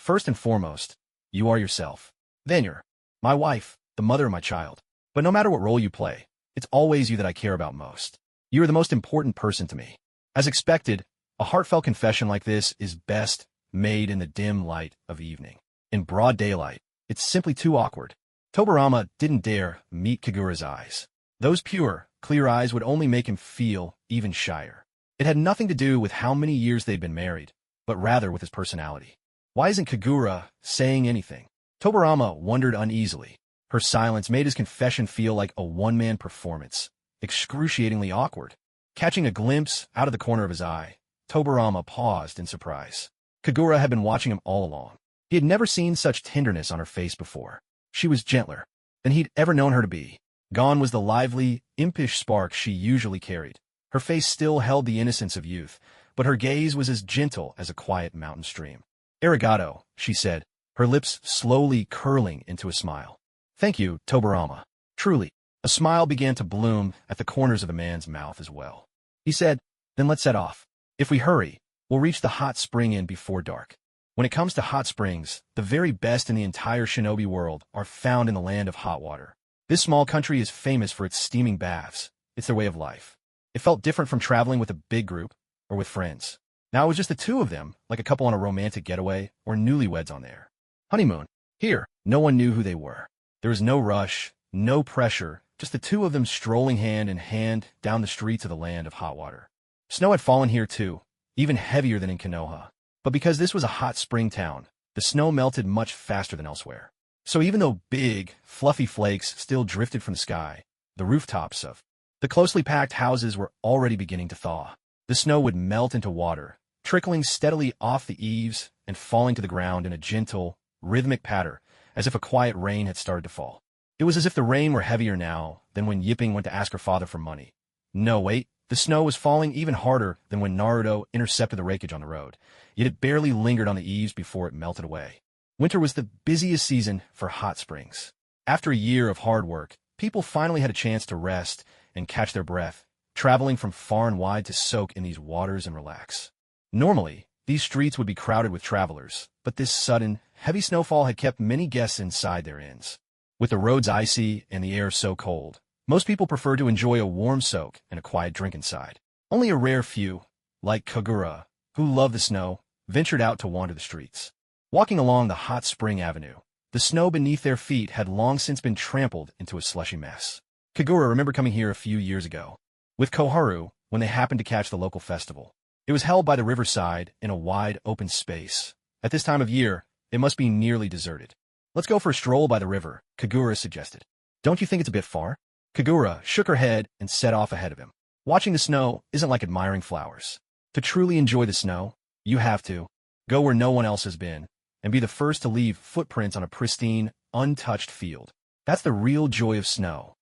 first and foremost, you are yourself. Then you're my wife, the mother of my child. But no matter what role you play, it's always you that I care about most. You are the most important person to me. As expected, a heartfelt confession like this is best made in the dim light of evening. In broad daylight, it's simply too awkward. Tobarama didn't dare meet Kagura's eyes. Those pure, clear eyes would only make him feel even shyer. It had nothing to do with how many years they'd been married, but rather with his personality. Why isn't Kagura saying anything? Tobarama wondered uneasily. Her silence made his confession feel like a one-man performance, excruciatingly awkward. Catching a glimpse out of the corner of his eye, Tobarama paused in surprise. Kagura had been watching him all along. He had never seen such tenderness on her face before. She was gentler than he'd ever known her to be. Gone was the lively, impish spark she usually carried. Her face still held the innocence of youth, but her gaze was as gentle as a quiet mountain stream. Arigato, she said, her lips slowly curling into a smile. Thank you, Tobarama. Truly. A smile began to bloom at the corners of the man's mouth as well. He said, then let's set off. If we hurry, we'll reach the hot spring inn before dark. When it comes to hot springs, the very best in the entire shinobi world are found in the land of hot water. This small country is famous for its steaming baths. It's their way of life. It felt different from traveling with a big group or with friends. Now it was just the two of them, like a couple on a romantic getaway or newlyweds on their honeymoon. Here, no one knew who they were. There was no rush, no pressure, just the two of them strolling hand in hand down the streets of the land of hot water. Snow had fallen here too, even heavier than in Konoha. But because this was a hot spring town, the snow melted much faster than elsewhere. So even though big, fluffy flakes still drifted from the sky, the rooftops of the closely packed houses were already beginning to thaw. The snow would melt into water, trickling steadily off the eaves and falling to the ground in a gentle, rhythmic patter, as if a quiet rain had started to fall. It was as if the rain were heavier now than when Yipping went to ask her father for money. No, wait, the snow was falling even harder than when Naruto intercepted the wreckage on the road, yet it barely lingered on the eaves before it melted away. Winter was the busiest season for hot springs. After a year of hard work, people finally had a chance to rest and catch their breath, traveling from far and wide to soak in these waters and relax. Normally, these streets would be crowded with travelers, but this sudden, heavy snowfall had kept many guests inside their inns. With the roads icy and the air so cold, most people preferred to enjoy a warm soak and a quiet drink inside. Only a rare few, like Kagura, who loved the snow, ventured out to wander the streets. Walking along the hot spring avenue, the snow beneath their feet had long since been trampled into a slushy mess. Kagura remembered coming here a few years ago, with Koharu, when they happened to catch the local festival. It was held by the riverside in a wide, open space. At this time of year, it must be nearly deserted. Let's go for a stroll by the river, Kagura suggested. Don't you think it's a bit far? Kagura shook her head and set off ahead of him. Watching the snow isn't like admiring flowers. To truly enjoy the snow, you have to go where no one else has been and be the first to leave footprints on a pristine, untouched field. That's the real joy of snow.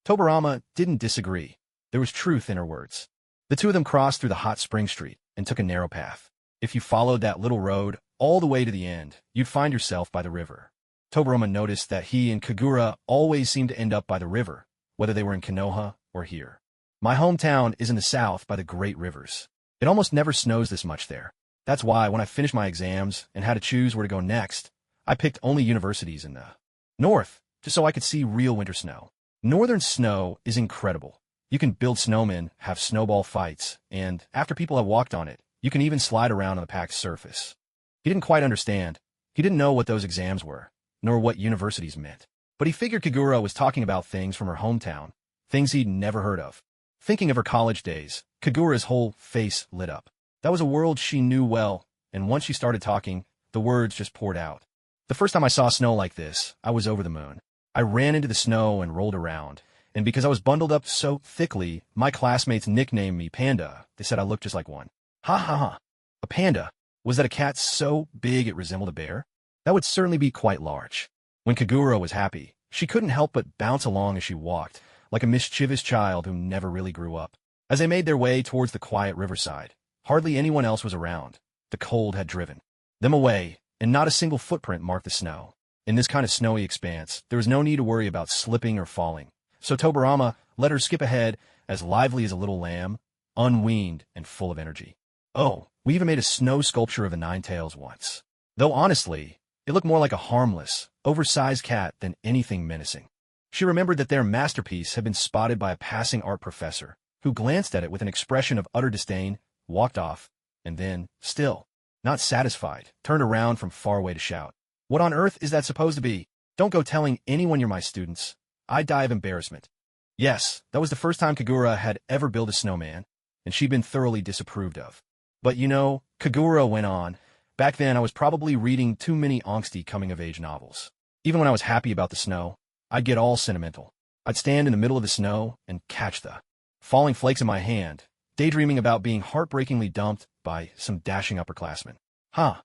Tobarama didn't disagree. There was truth in her words. The two of them crossed through the hot spring street and took a narrow path. If you followed that little road all the way to the end, you'd find yourself by the river. Tobarama noticed that he and Kagura always seemed to end up by the river, whether they were in Konoha or here. My hometown is in the south by the great rivers. It almost never snows this much there. That's why when I finished my exams and had to choose where to go next, I picked only universities in the north, just so I could see real winter snow. Northern snow is incredible. You can build snowmen, have snowball fights, and after people have walked on it, you can even slide around on the packed surface. He didn't quite understand. He didn't know what those exams were, nor what universities meant. But he figured Kagura was talking about things from her hometown, things he'd never heard of. Thinking of her college days, Kagura's whole face lit up. That was a world she knew well, and once she started talking, the words just poured out. The first time I saw snow like this, I was over the moon. I ran into the snow and rolled around. And because I was bundled up so thickly, my classmates nicknamed me Panda. They said I looked just like one. Ha ha ha. A panda? Was that a cat so big it resembled a bear? That would certainly be quite large. When Kagura was happy, she couldn't help but bounce along as she walked, like a mischievous child who never really grew up. As they made their way towards the quiet riverside, hardly anyone else was around. The cold had driven them away, and not a single footprint marked the snow. In this kind of snowy expanse, there was no need to worry about slipping or falling. So Tobarama let her skip ahead, as lively as a little lamb, unweaned and full of energy. Oh, we even made a snow sculpture of the Nine Tails once. Though honestly, it looked more like a harmless, oversized cat than anything menacing. She remembered that their masterpiece had been spotted by a passing art professor, who glanced at it with an expression of utter disdain, walked off, and then, still, not satisfied, turned around from far away to shout, "What on earth is that supposed to be? Don't go telling anyone you're my students." I'd die of embarrassment. Yes, that was the first time Kagura had ever built a snowman, and she'd been thoroughly disapproved of. But you know, Kagura went on, back then I was probably reading too many angsty coming-of-age novels. Even when I was happy about the snow, I'd get all sentimental. I'd stand in the middle of the snow and catch the falling flakes in my hand, daydreaming about being heartbreakingly dumped by some dashing upperclassmen.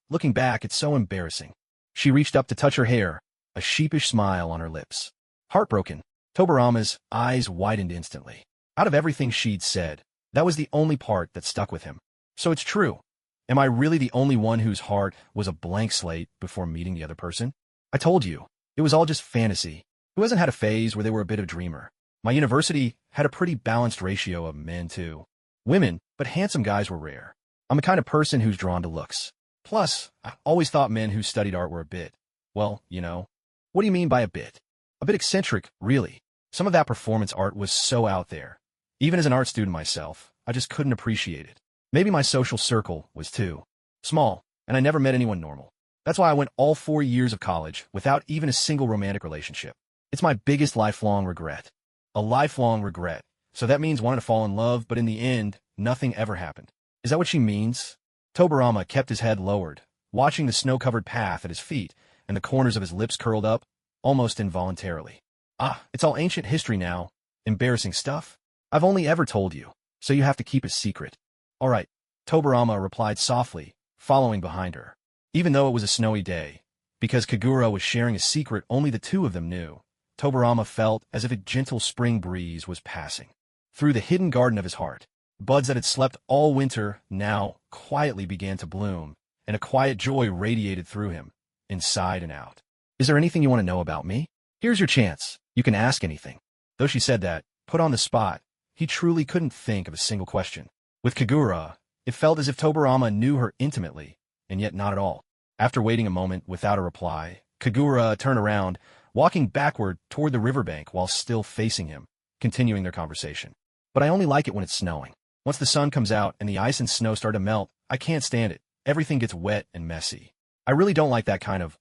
Looking back, it's so embarrassing. She reached up to touch her hair, a sheepish smile on her lips. Heartbroken, Tobarama's eyes widened instantly. Out of everything she'd said, that was the only part that stuck with him. So it's true. Am I really the only one whose heart was a blank slate before meeting the other person? I told you, it was all just fantasy. Who hasn't had a phase where they were a bit of a dreamer? My university had a pretty balanced ratio of men, too. Women, but handsome guys were rare. I'm the kind of person who's drawn to looks. Plus, I always thought men who studied art were a bit, well, you know. What do you mean by a bit? A bit eccentric, really. Some of that performance art was so out there. Even as an art student myself, I just couldn't appreciate it. Maybe my social circle was too small, and I never met anyone normal. That's why I went all 4 years of college without even a single romantic relationship. It's my biggest lifelong regret. A lifelong regret. So that means wanting to fall in love, but in the end, nothing ever happened. Is that what she means? Tobarama kept his head lowered, watching the snow-covered path at his feet, and the corners of his lips curled up, almost involuntarily. It's all ancient history now. Embarrassing stuff? I've only ever told you, so you have to keep it secret. All right, Tobarama replied softly, following behind her. Even though it was a snowy day, because Kagura was sharing a secret only the two of them knew, Tobarama felt as if a gentle spring breeze was passing through the hidden garden of his heart. Buds that had slept all winter now quietly began to bloom, and a quiet joy radiated through him, inside and out. Is there anything you want to know about me? Here's your chance. You can ask anything. Though she said that, put on the spot, he truly couldn't think of a single question. With Kagura, it felt as if Tobarama knew her intimately, and yet not at all. After waiting a moment without a reply, Kagura turned around, walking backward toward the riverbank while still facing him, continuing their conversation. But I only like it when it's snowing. Once the sun comes out and the ice and snow start to melt, I can't stand it. Everything gets wet and messy. I really don't like that kind of,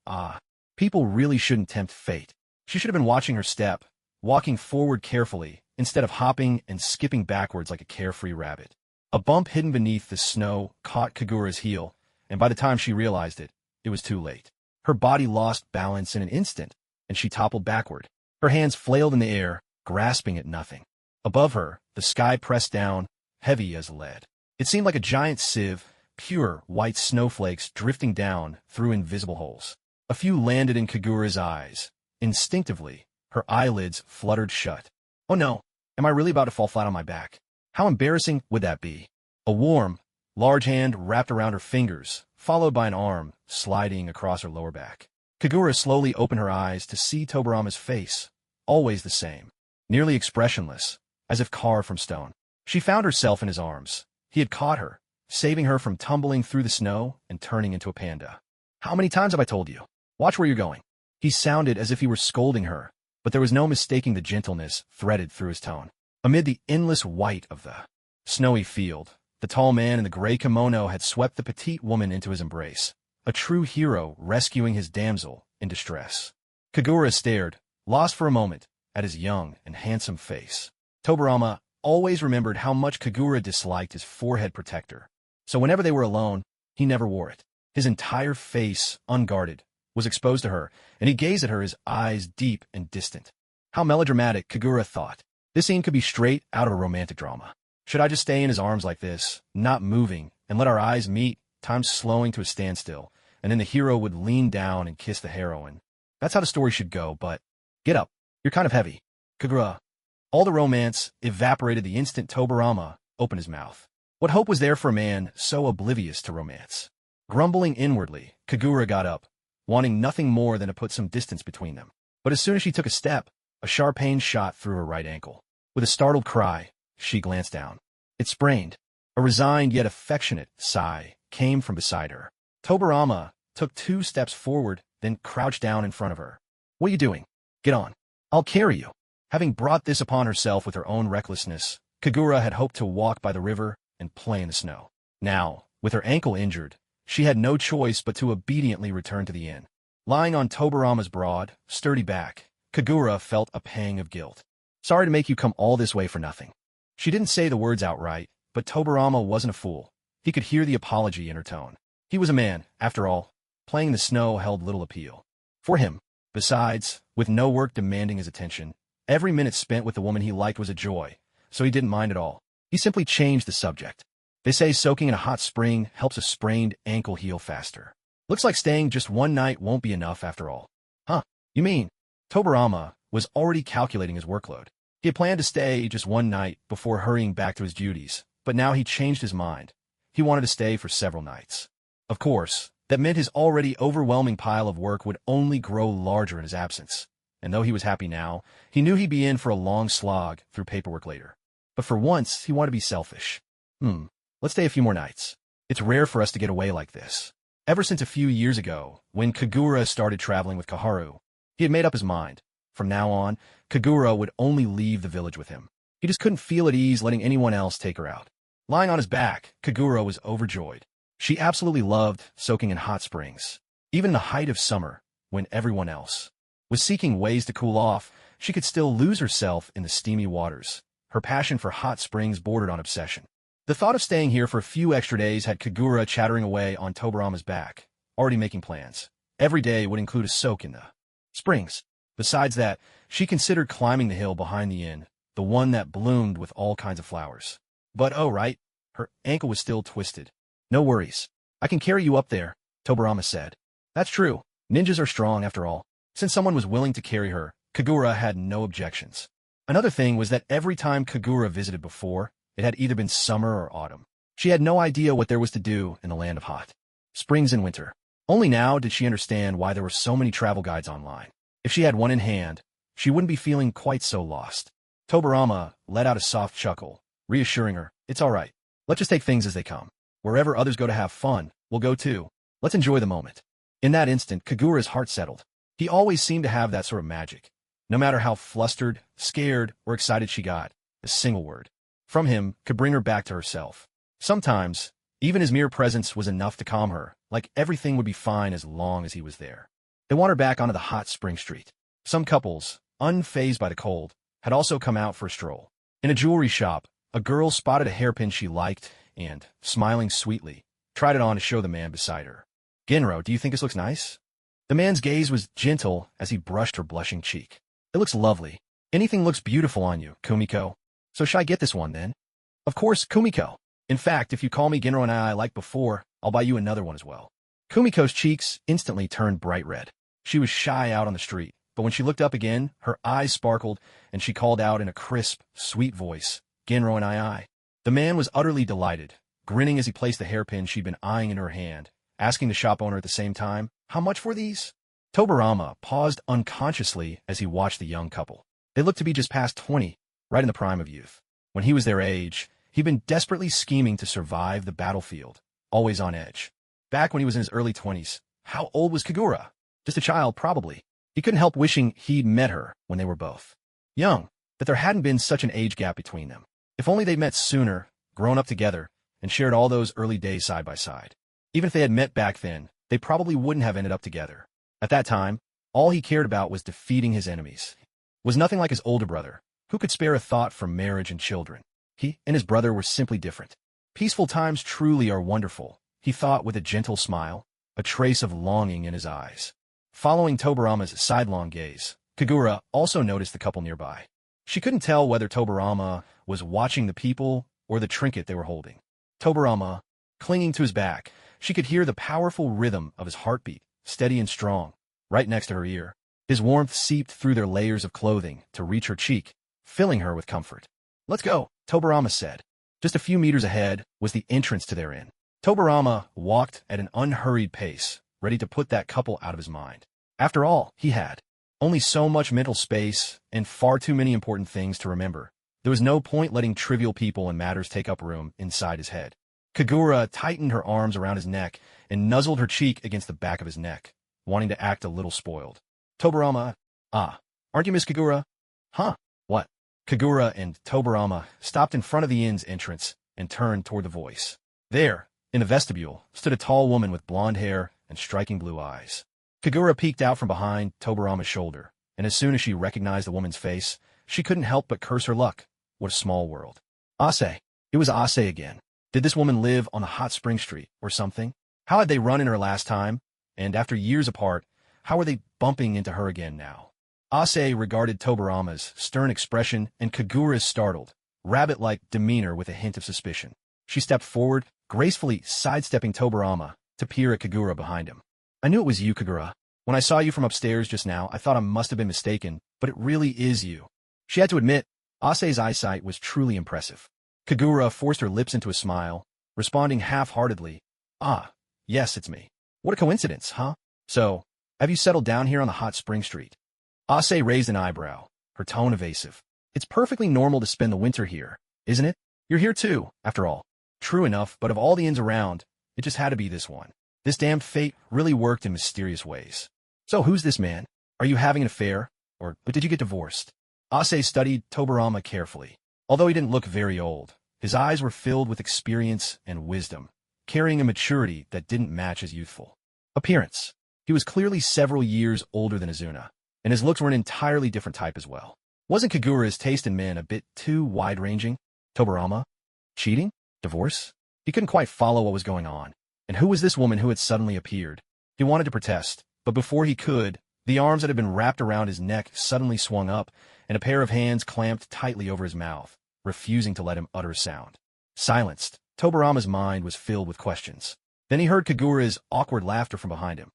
People really shouldn't tempt fate. She should have been watching her step, walking forward carefully, instead of hopping and skipping backwards like a carefree rabbit. A bump hidden beneath the snow caught Kagura's heel, and by the time she realized it, it was too late. Her body lost balance in an instant, and she toppled backward. Her hands flailed in the air, grasping at nothing. Above her, the sky pressed down, heavy as lead. It seemed like a giant sieve, pure white snowflakes drifting down through invisible holes. A few landed in Kagura's eyes. Instinctively, her eyelids fluttered shut. Oh no, am I really about to fall flat on my back? How embarrassing would that be? A warm, large hand wrapped around her fingers, followed by an arm sliding across her lower back. Kagura slowly opened her eyes to see Tobarama's face, always the same, nearly expressionless, as if carved from stone. She found herself in his arms. He had caught her, saving her from tumbling through the snow and turning into a panda. How many times have I told you? Watch where you're going. He sounded as if he were scolding her, but there was no mistaking the gentleness threaded through his tone. Amid the endless white of the snowy field, the tall man in the gray kimono had swept the petite woman into his embrace, a true hero rescuing his damsel in distress. Kagura stared, lost for a moment, at his young and handsome face. Tobarama always remembered how much Kagura disliked his forehead protector, so whenever they were alone, he never wore it. His entire face, unguarded, was exposed to her, and he gazed at her, his eyes deep and distant. How melodramatic, Kagura thought. This scene could be straight out of a romantic drama. Should I just stay in his arms like this, not moving, and let our eyes meet, time slowing to a standstill, and then the hero would lean down and kiss the heroine? That's how the story should go, but get up. You're kind of heavy. Kagura. All the romance evaporated the instant Tobarama opened his mouth. What hope was there for a man so oblivious to romance? Grumbling inwardly, Kagura got up, wanting nothing more than to put some distance between them. But as soon as she took a step, a sharp pain shot through her right ankle. With a startled cry, she glanced down. It sprained. A resigned yet affectionate sigh came from beside her. Tobarama took 2 steps forward, then crouched down in front of her. What are you doing? Get on. I'll carry you. Having brought this upon herself with her own recklessness, Kagura had hoped to walk by the river and play in the snow. Now, with her ankle injured, she had no choice but to obediently return to the inn. Lying on Tobarama's broad, sturdy back, Kagura felt a pang of guilt. Sorry to make you come all this way for nothing. She didn't say the words outright, but Tobarama wasn't a fool. He could hear the apology in her tone. He was a man, after all. Playing in the snow held little appeal for him. Besides, with no work demanding his attention, every minute spent with the woman he liked was a joy, so he didn't mind at all. He simply changed the subject. They say soaking in a hot spring helps a sprained ankle heal faster. Looks like staying just one night won't be enough after all. Huh? You mean? Tobarama was already calculating his workload. He had planned to stay just one night before hurrying back to his duties, but now he changed his mind. He wanted to stay for several nights. Of course, that meant his already overwhelming pile of work would only grow larger in his absence. And though he was happy now, he knew he'd be in for a long slog through paperwork later. But for once, he wanted to be selfish. Let's stay a few more nights. It's rare for us to get away like this. Ever since a few years ago, when Kagura started traveling with Kaharu, he had made up his mind. From now on, Kagura would only leave the village with him. He just couldn't feel at ease letting anyone else take her out. Lying on his back, Kagura was overjoyed. She absolutely loved soaking in hot springs. Even in the height of summer, when everyone else was seeking ways to cool off, she could still lose herself in the steamy waters. Her passion for hot springs bordered on obsession. The thought of staying here for a few extra days had Kagura chattering away on Tobarama's back, already making plans. Every day would include a soak in the springs. Besides that, she considered climbing the hill behind the inn, the one that bloomed with all kinds of flowers. But oh right, her ankle was still twisted. No worries. I can carry you up there, Tobarama said. That's true. Ninjas are strong after all. Since someone was willing to carry her, Kagura had no objections. Another thing was that every time Kagura visited before, it had either been summer or autumn. She had no idea what there was to do in the land of hot springs in winter. Only now did she understand why there were so many travel guides online. If she had one in hand, she wouldn't be feeling quite so lost. Tobarama let out a soft chuckle, reassuring her, it's all right. Let's just take things as they come. Wherever others go to have fun, we'll go too. Let's enjoy the moment. In that instant, Kagura's heart settled. He always seemed to have that sort of magic. No matter how flustered, scared, or excited she got, a single word from him could bring her back to herself. Sometimes, even his mere presence was enough to calm her, like everything would be fine as long as he was there. They want her back onto the hot spring street. Some couples, unfazed by the cold, had also come out for a stroll. In a jewelry shop, a girl spotted a hairpin she liked and, smiling sweetly, tried it on to show the man beside her. Genro, do you think this looks nice? The man's gaze was gentle as he brushed her blushing cheek. It looks lovely. Anything looks beautiful on you, Kumiko. So should I get this one then? Of course, Kumiko. In fact, if you call me Genro and I like before, I'll buy you another one as well. Kumiko's cheeks instantly turned bright red. She was shy out on the street, but when she looked up again, her eyes sparkled, and she called out in a crisp, sweet voice, Genro and I. The man was utterly delighted, grinning as he placed the hairpin she'd been eyeing in her hand, asking the shop owner at the same time, how much for these? Tobarama paused unconsciously as he watched the young couple. They looked to be just past 20, right in the prime of youth. When he was their age, he'd been desperately scheming to survive the battlefield, always on edge. Back when he was in his early 20s, how old was Kagura? Just a child, probably. He couldn't help wishing he'd met her when they were both young, that there hadn't been such an age gap between them. If only they'd met sooner, grown up together, and shared all those early days side by side. Even if they had met back then, they probably wouldn't have ended up together. At that time, all he cared about was defeating his enemies. Was nothing like his older brother, who could spare a thought for marriage and children. He and his brother were simply different. Peaceful times truly are wonderful, he thought with a gentle smile, a trace of longing in his eyes. Following Tobarama's sidelong gaze, Kagura also noticed the couple nearby. She couldn't tell whether Tobarama was watching the people or the trinket they were holding. Tobarama, clinging to his back, she could hear the powerful rhythm of his heartbeat, steady and strong, right next to her ear. His warmth seeped through their layers of clothing to reach her cheek, filling her with comfort. "Let's go," Tobarama said. Just a few meters ahead was the entrance to their inn. Tobarama walked at an unhurried pace, ready to put that couple out of his mind. After all, he had only so much mental space and far too many important things to remember. There was no point letting trivial people and matters take up room inside his head. Kagura tightened her arms around his neck and nuzzled her cheek against the back of his neck, wanting to act a little spoiled. Tobarama, aren't you Miss Kagura? Huh? What? Kagura and Tobarama stopped in front of the inn's entrance and turned toward the voice. There, in the vestibule, stood a tall woman with blonde hair and striking blue eyes. Kagura peeked out from behind Tobarama's shoulder, and as soon as she recognized the woman's face, she couldn't help but curse her luck. What a small world. Ase. It was Ase again. Did this woman live on the hot spring street or something? How had they run in her last time? And after years apart, how were they bumping into her again now? Ase regarded Tobarama's stern expression and Kagura's startled, rabbit-like demeanor with a hint of suspicion. She stepped forward, gracefully sidestepping Tobarama to peer at Kagura behind him. "I knew it was you, Kagura. When I saw you from upstairs just now, I thought I must have been mistaken, but it really is you." She had to admit, Ase's eyesight was truly impressive. Kagura forced her lips into a smile, responding half-heartedly, "Ah, yes, it's me. What a coincidence, huh? So, have you settled down here on the hot spring street?" Ase raised an eyebrow, her tone evasive. "It's perfectly normal to spend the winter here, isn't it? You're here too, after all." True enough, but of all the inns around, it just had to be this one. This damned fate really worked in mysterious ways. "So who's this man? Are you having an affair? Or did you get divorced?" Ase studied Tobarama carefully. Although he didn't look very old, his eyes were filled with experience and wisdom, carrying a maturity that didn't match his youthful appearance. He was clearly several years older than Azuna, and his looks were an entirely different type as well. Wasn't Kagura's taste in men a bit too wide-ranging? Tobarama? Cheating? Divorce? He couldn't quite follow what was going on. And who was this woman who had suddenly appeared? He wanted to protest, but before he could, the arms that had been wrapped around his neck suddenly swung up, and a pair of hands clamped tightly over his mouth, refusing to let him utter a sound. Silenced, Tobarama's mind was filled with questions. Then he heard Kagura's awkward laughter from behind him.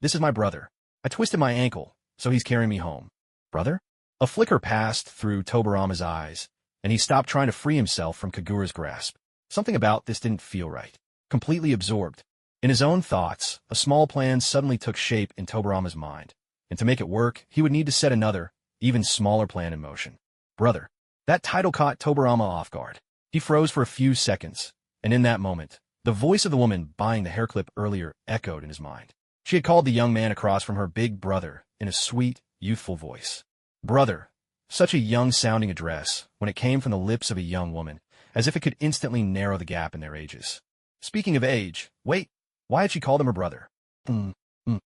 "This is my brother. I twisted my ankle, so he's carrying me home." "Brother?" A flicker passed through Tobarama's eyes, and he stopped trying to free himself from Kagura's grasp. Something about this didn't feel right. Completely absorbed in his own thoughts, a small plan suddenly took shape in Tobarama's mind, and to make it work, he would need to set another, even smaller plan in motion. "Brother." That title caught Tobarama off guard. He froze for a few seconds, and in that moment, the voice of the woman buying the hair clip earlier echoed in his mind. She had called the young man across from her big brother in a sweet, youthful voice. Brother. Such a young-sounding address when it came from the lips of a young woman, as if it could instantly narrow the gap in their ages. Speaking of age, wait, why had she called him her brother?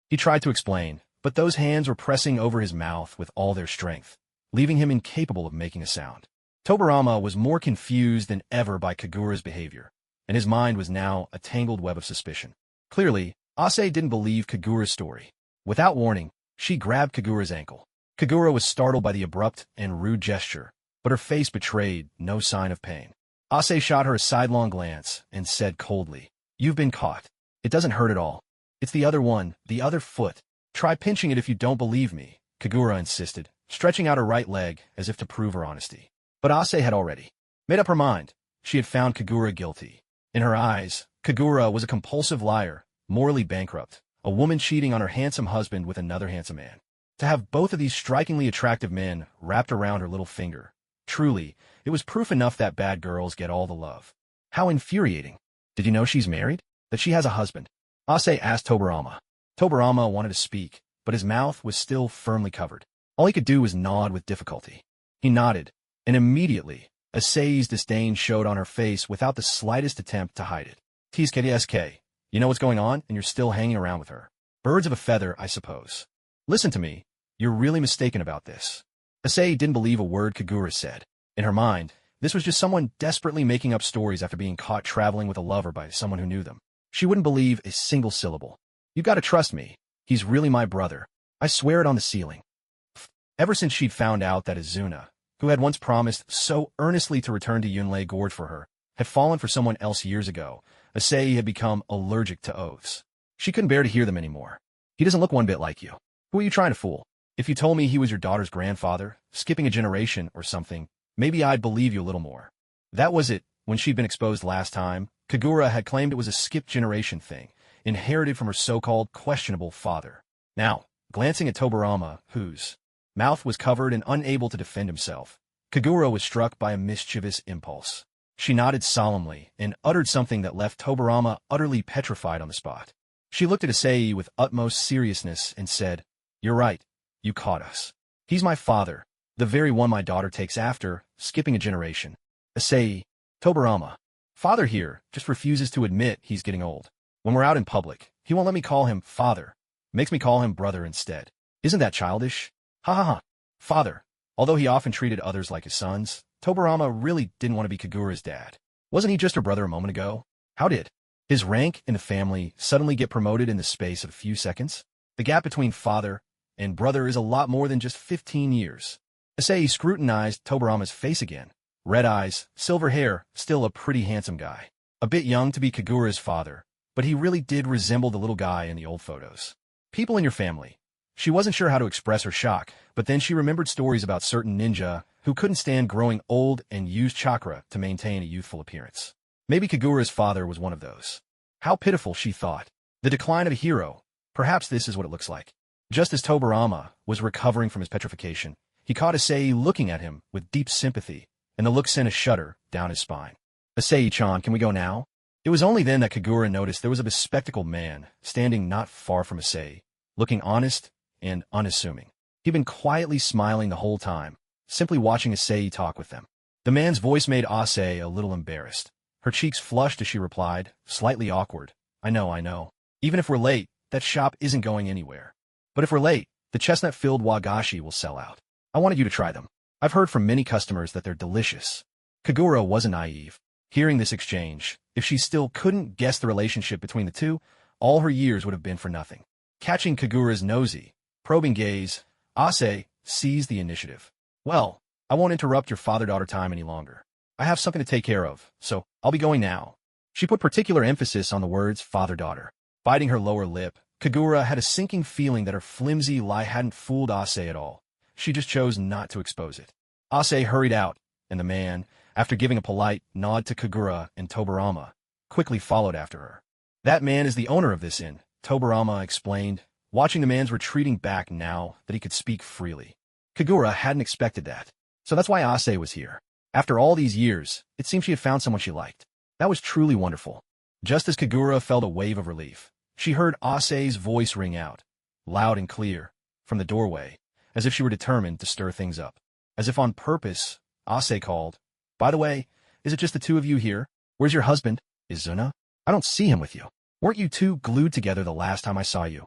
He tried to explain, but those hands were pressing over his mouth with all their strength, leaving him incapable of making a sound. Tobarama was more confused than ever by Kagura's behavior, and his mind was now a tangled web of suspicion. Clearly, Ase didn't believe Kagura's story. Without warning, she grabbed Kagura's ankle. Kagura was startled by the abrupt and rude gesture, but her face betrayed no sign of pain. Ase shot her a sidelong glance and said coldly, "You've been caught. It doesn't hurt at all. It's the other one, the other foot. Try pinching it if you don't believe me," Kagura insisted, stretching out her right leg as if to prove her honesty. But Ase had already made up her mind. She had found Kagura guilty. In her eyes, Kagura was a compulsive liar, morally bankrupt, a woman cheating on her handsome husband with another handsome man. To have both of these strikingly attractive men wrapped around her little finger, truly, it was proof enough that bad girls get all the love. How infuriating. "Did you know she's married? That she has a husband?" Ase asked Tobarama. Tobarama wanted to speak, but his mouth was still firmly covered. All he could do was nod with difficulty. He nodded, and immediately, Ase's disdain showed on her face without the slightest attempt to hide it. "TSK, you know what's going on, and you're still hanging around with her. Birds of a feather, I suppose. Listen to me, you're really mistaken about this." Ase didn't believe a word Kagura said. In her mind, this was just someone desperately making up stories after being caught traveling with a lover by someone who knew them. She wouldn't believe a single syllable. "You gotta trust me. He's really my brother. I swear it on the ceiling." Ever since she'd found out that Azuna, who had once promised so earnestly to return to Yunlei Gorge for her, had fallen for someone else years ago. Issei had become allergic to oaths. She couldn't bear to hear them anymore. He doesn't look one bit like you. Who are you trying to fool? If you told me he was your daughter's grandfather, skipping a generation or something, maybe I'd believe you a little more. That was it. When she'd been exposed last time, Kagura had claimed it was a skipped generation thing, inherited from her so-called questionable father. Now, glancing at Tobarama, whose mouth was covered and unable to defend himself, Kagura was struck by a mischievous impulse. She nodded solemnly and uttered something that left Tobarama utterly petrified on the spot. She looked at Issei with utmost seriousness and said, "You're right. You caught us. He's my father, the very one my daughter takes after, skipping a generation." Issei, Tobarama. Father here just refuses to admit he's getting old. When we're out in public, he won't let me call him father. Makes me call him brother instead. Isn't that childish? Ha ha ha. Father. Although he often treated others like his sons, Tobarama really didn't want to be Kagura's dad. Wasn't he just her brother a moment ago? How did his rank in the family suddenly get promoted in the space of a few seconds? The gap between father and brother is a lot more than just 15 years. Issei scrutinized Tobarama's face again. Red eyes, silver hair, still a pretty handsome guy. A bit young to be Kagura's father, but he really did resemble the little guy in the old photos. People in your family. She wasn't sure how to express her shock, but then she remembered stories about certain ninja who couldn't stand growing old and used chakra to maintain a youthful appearance. Maybe Kagura's father was one of those. How pitiful, she thought. The decline of a hero. Perhaps this is what it looks like. Just as Tobarama was recovering from his petrification, he caught Issei looking at him with deep sympathy, and the look sent a shudder down his spine. "Issei-chan, can we go now?" It was only then that Kagura noticed there was a bespectacled man standing not far from Issei, looking honest and unassuming. He'd been quietly smiling the whole time, simply watching Issei talk with them. The man's voice made Issei a little embarrassed. Her cheeks flushed as she replied, slightly awkward, I know. Even if we're late, that shop isn't going anywhere. But if we're late, the chestnut-filled wagashi will sell out. I wanted you to try them. I've heard from many customers that they're delicious." Kagura wasn't naive. Hearing this exchange, if she still couldn't guess the relationship between the two, all her years would have been for nothing. Catching Kagura's nosy, probing gaze, Issei seized the initiative. "Well, I won't interrupt your father-daughter time any longer. I have something to take care of, so I'll be going now." She put particular emphasis on the words father-daughter. Biting her lower lip, Kagura had a sinking feeling that her flimsy lie hadn't fooled Issei at all. She just chose not to expose it. Issei hurried out, and the man, after giving a polite nod to Kagura and Tobarama, quickly followed after her. "That man is the owner of this inn," Tobarama explained, watching the man's retreating back now that he could speak freely. Kagura hadn't expected that. So that's why Issei was here. After all these years, it seemed she had found someone she liked. That was truly wonderful. Just as Kagura felt a wave of relief, she heard Issei's voice ring out, loud and clear, from the doorway, as if she were determined to stir things up. As if on purpose, Issei called, "By the way, is it just the two of you here? Where's your husband, Izuna? I don't see him with you. Weren't you two glued together the last time I saw you?"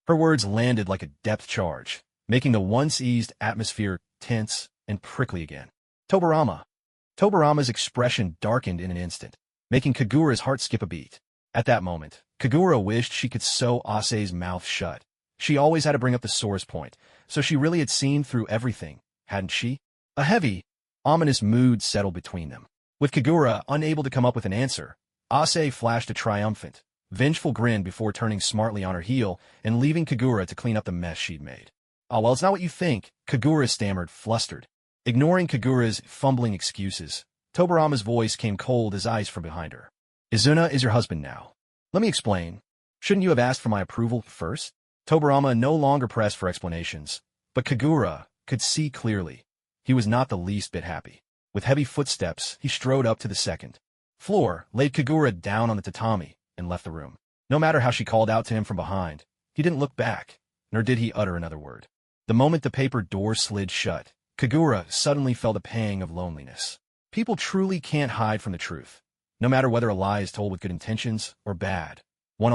Her words landed like a depth charge, making the once-eased atmosphere tense and prickly again. Tobarama's expression darkened in an instant, making Kagura's heart skip a beat. At that moment, Kagura wished she could sew Issei's mouth shut. She always had to bring up the sorest point, so she really had seen through everything, hadn't she? A heavy, ominous mood settled between them. With Kagura unable to come up with an answer, Issei flashed a triumphant, vengeful grin before turning smartly on her heel and leaving Kagura to clean up the mess she'd made. "Oh, well, it's not what you think," Kagura stammered, flustered. Ignoring Kagura's fumbling excuses, Tobarama's voice came cold as ice from behind her. "Izuna is your husband now. Let me explain. Shouldn't you have asked for my approval first?" Tobarama no longer pressed for explanations, but Kagura could see clearly. He was not the least bit happy. With heavy footsteps, he strode up to the second floor, laid Kagura down on the tatami, and left the room. No matter how she called out to him from behind, he didn't look back, nor did he utter another word. The moment the paper door slid shut, Kagura suddenly felt a pang of loneliness. People truly can't hide from the truth. No matter whether a lie is told with good intentions or bad, one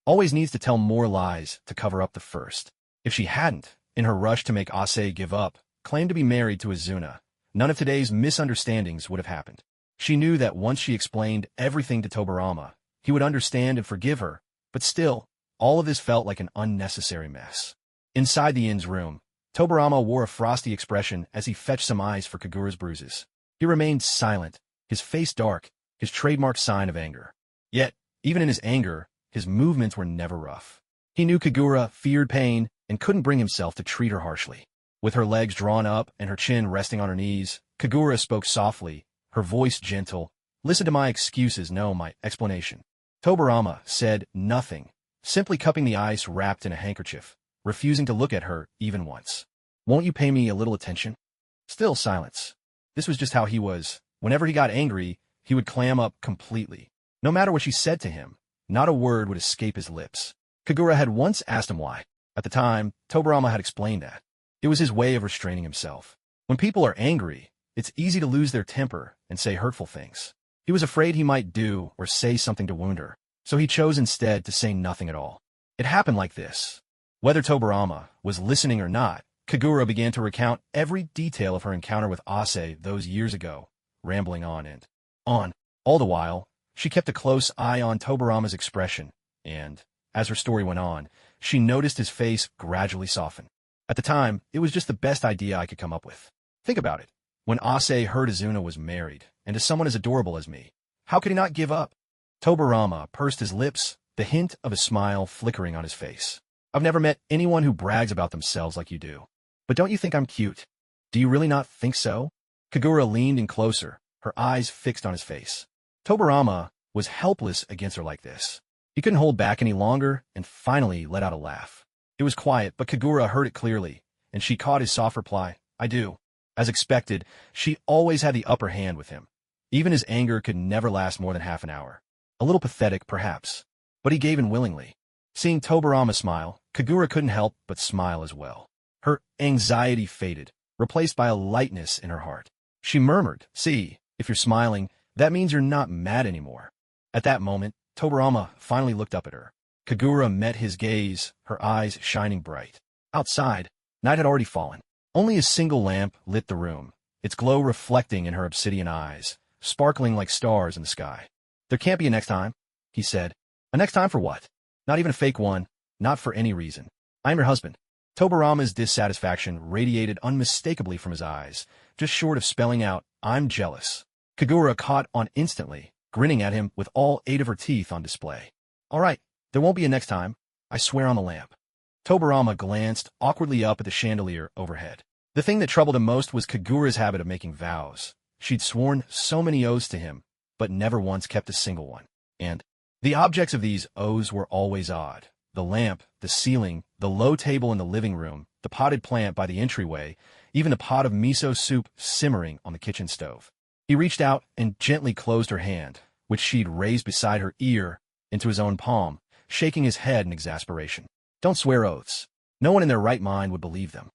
always needs to tell more lies to cover up the first. If she hadn't, in her rush to make Issei give up, claimed to be married to Izuna, none of today's misunderstandings would have happened. She knew that once she explained everything to Tobarama, he would understand and forgive her, but still, all of this felt like an unnecessary mess. Inside the inn's room, Tobarama wore a frosty expression as he fetched some ice for Kagura's bruises. He remained silent, his face dark, his trademark sign of anger. Yet, even in his anger, his movements were never rough. He knew Kagura feared pain and couldn't bring himself to treat her harshly. With her legs drawn up and her chin resting on her knees, Kagura spoke softly, her voice gentle. "Listen to my excuses, no, my explanation." Tobarama said nothing, simply cupping the ice wrapped in a handkerchief, refusing to look at her even once. "Won't you pay me a little attention?" Still silence. This was just how he was. Whenever he got angry, he would clam up completely. No matter what she said to him, not a word would escape his lips. Kagura had once asked him why. At the time, Tobarama had explained that. It was his way of restraining himself. When people are angry, it's easy to lose their temper and say hurtful things. He was afraid he might do or say something to wound her, so he chose instead to say nothing at all. It happened like this. Whether Tobarama was listening or not, Kagura began to recount every detail of her encounter with Ase those years ago, rambling on and on. All the while, she kept a close eye on Tobarama's expression, and, as her story went on, she noticed his face gradually soften. At the time, it was just the best idea I could come up with. Think about it. When Ase heard Izuna was married, and to someone as adorable as me, how could he not give up? Tobarama pursed his lips, the hint of a smile flickering on his face. "I've never met anyone who brags about themselves like you do. But don't you think I'm cute? Do you really not think so?" Kagura leaned in closer, her eyes fixed on his face. Tobarama was helpless against her like this. He couldn't hold back any longer and finally let out a laugh. It was quiet, but Kagura heard it clearly, and she caught his soft reply, "I do." As expected, she always had the upper hand with him. Even his anger could never last more than half an hour. A little pathetic, perhaps, but he gave in willingly. Seeing Tobarama smile, Kagura couldn't help but smile as well. Her anxiety faded, replaced by a lightness in her heart. She murmured, "See, if you're smiling, that means you're not mad anymore." At that moment, Tobarama finally looked up at her. Kagura met his gaze, her eyes shining bright. Outside, night had already fallen. Only a single lamp lit the room, its glow reflecting in her obsidian eyes, sparkling like stars in the sky. "There can't be a next time," he said. "A next time for what? Not even a fake one, not for any reason. I'm your husband." Tobarama's dissatisfaction radiated unmistakably from his eyes, just short of spelling out, "I'm jealous." Kagura caught on instantly, grinning at him with all 8 of her teeth on display. "All right, there won't be a next time. I swear on the lamp." Tobarama glanced awkwardly up at the chandelier overhead. The thing that troubled him most was Kagura's habit of making vows. She'd sworn so many oaths to him, but never once kept a single one. And the objects of these oaths were always odd. The lamp, the ceiling, the low table in the living room, the potted plant by the entryway, even the pot of miso soup simmering on the kitchen stove. He reached out and gently closed her hand, which she'd raised beside her ear, into his own palm, shaking his head in exasperation. Don't swear oaths. No one in their right mind would believe them.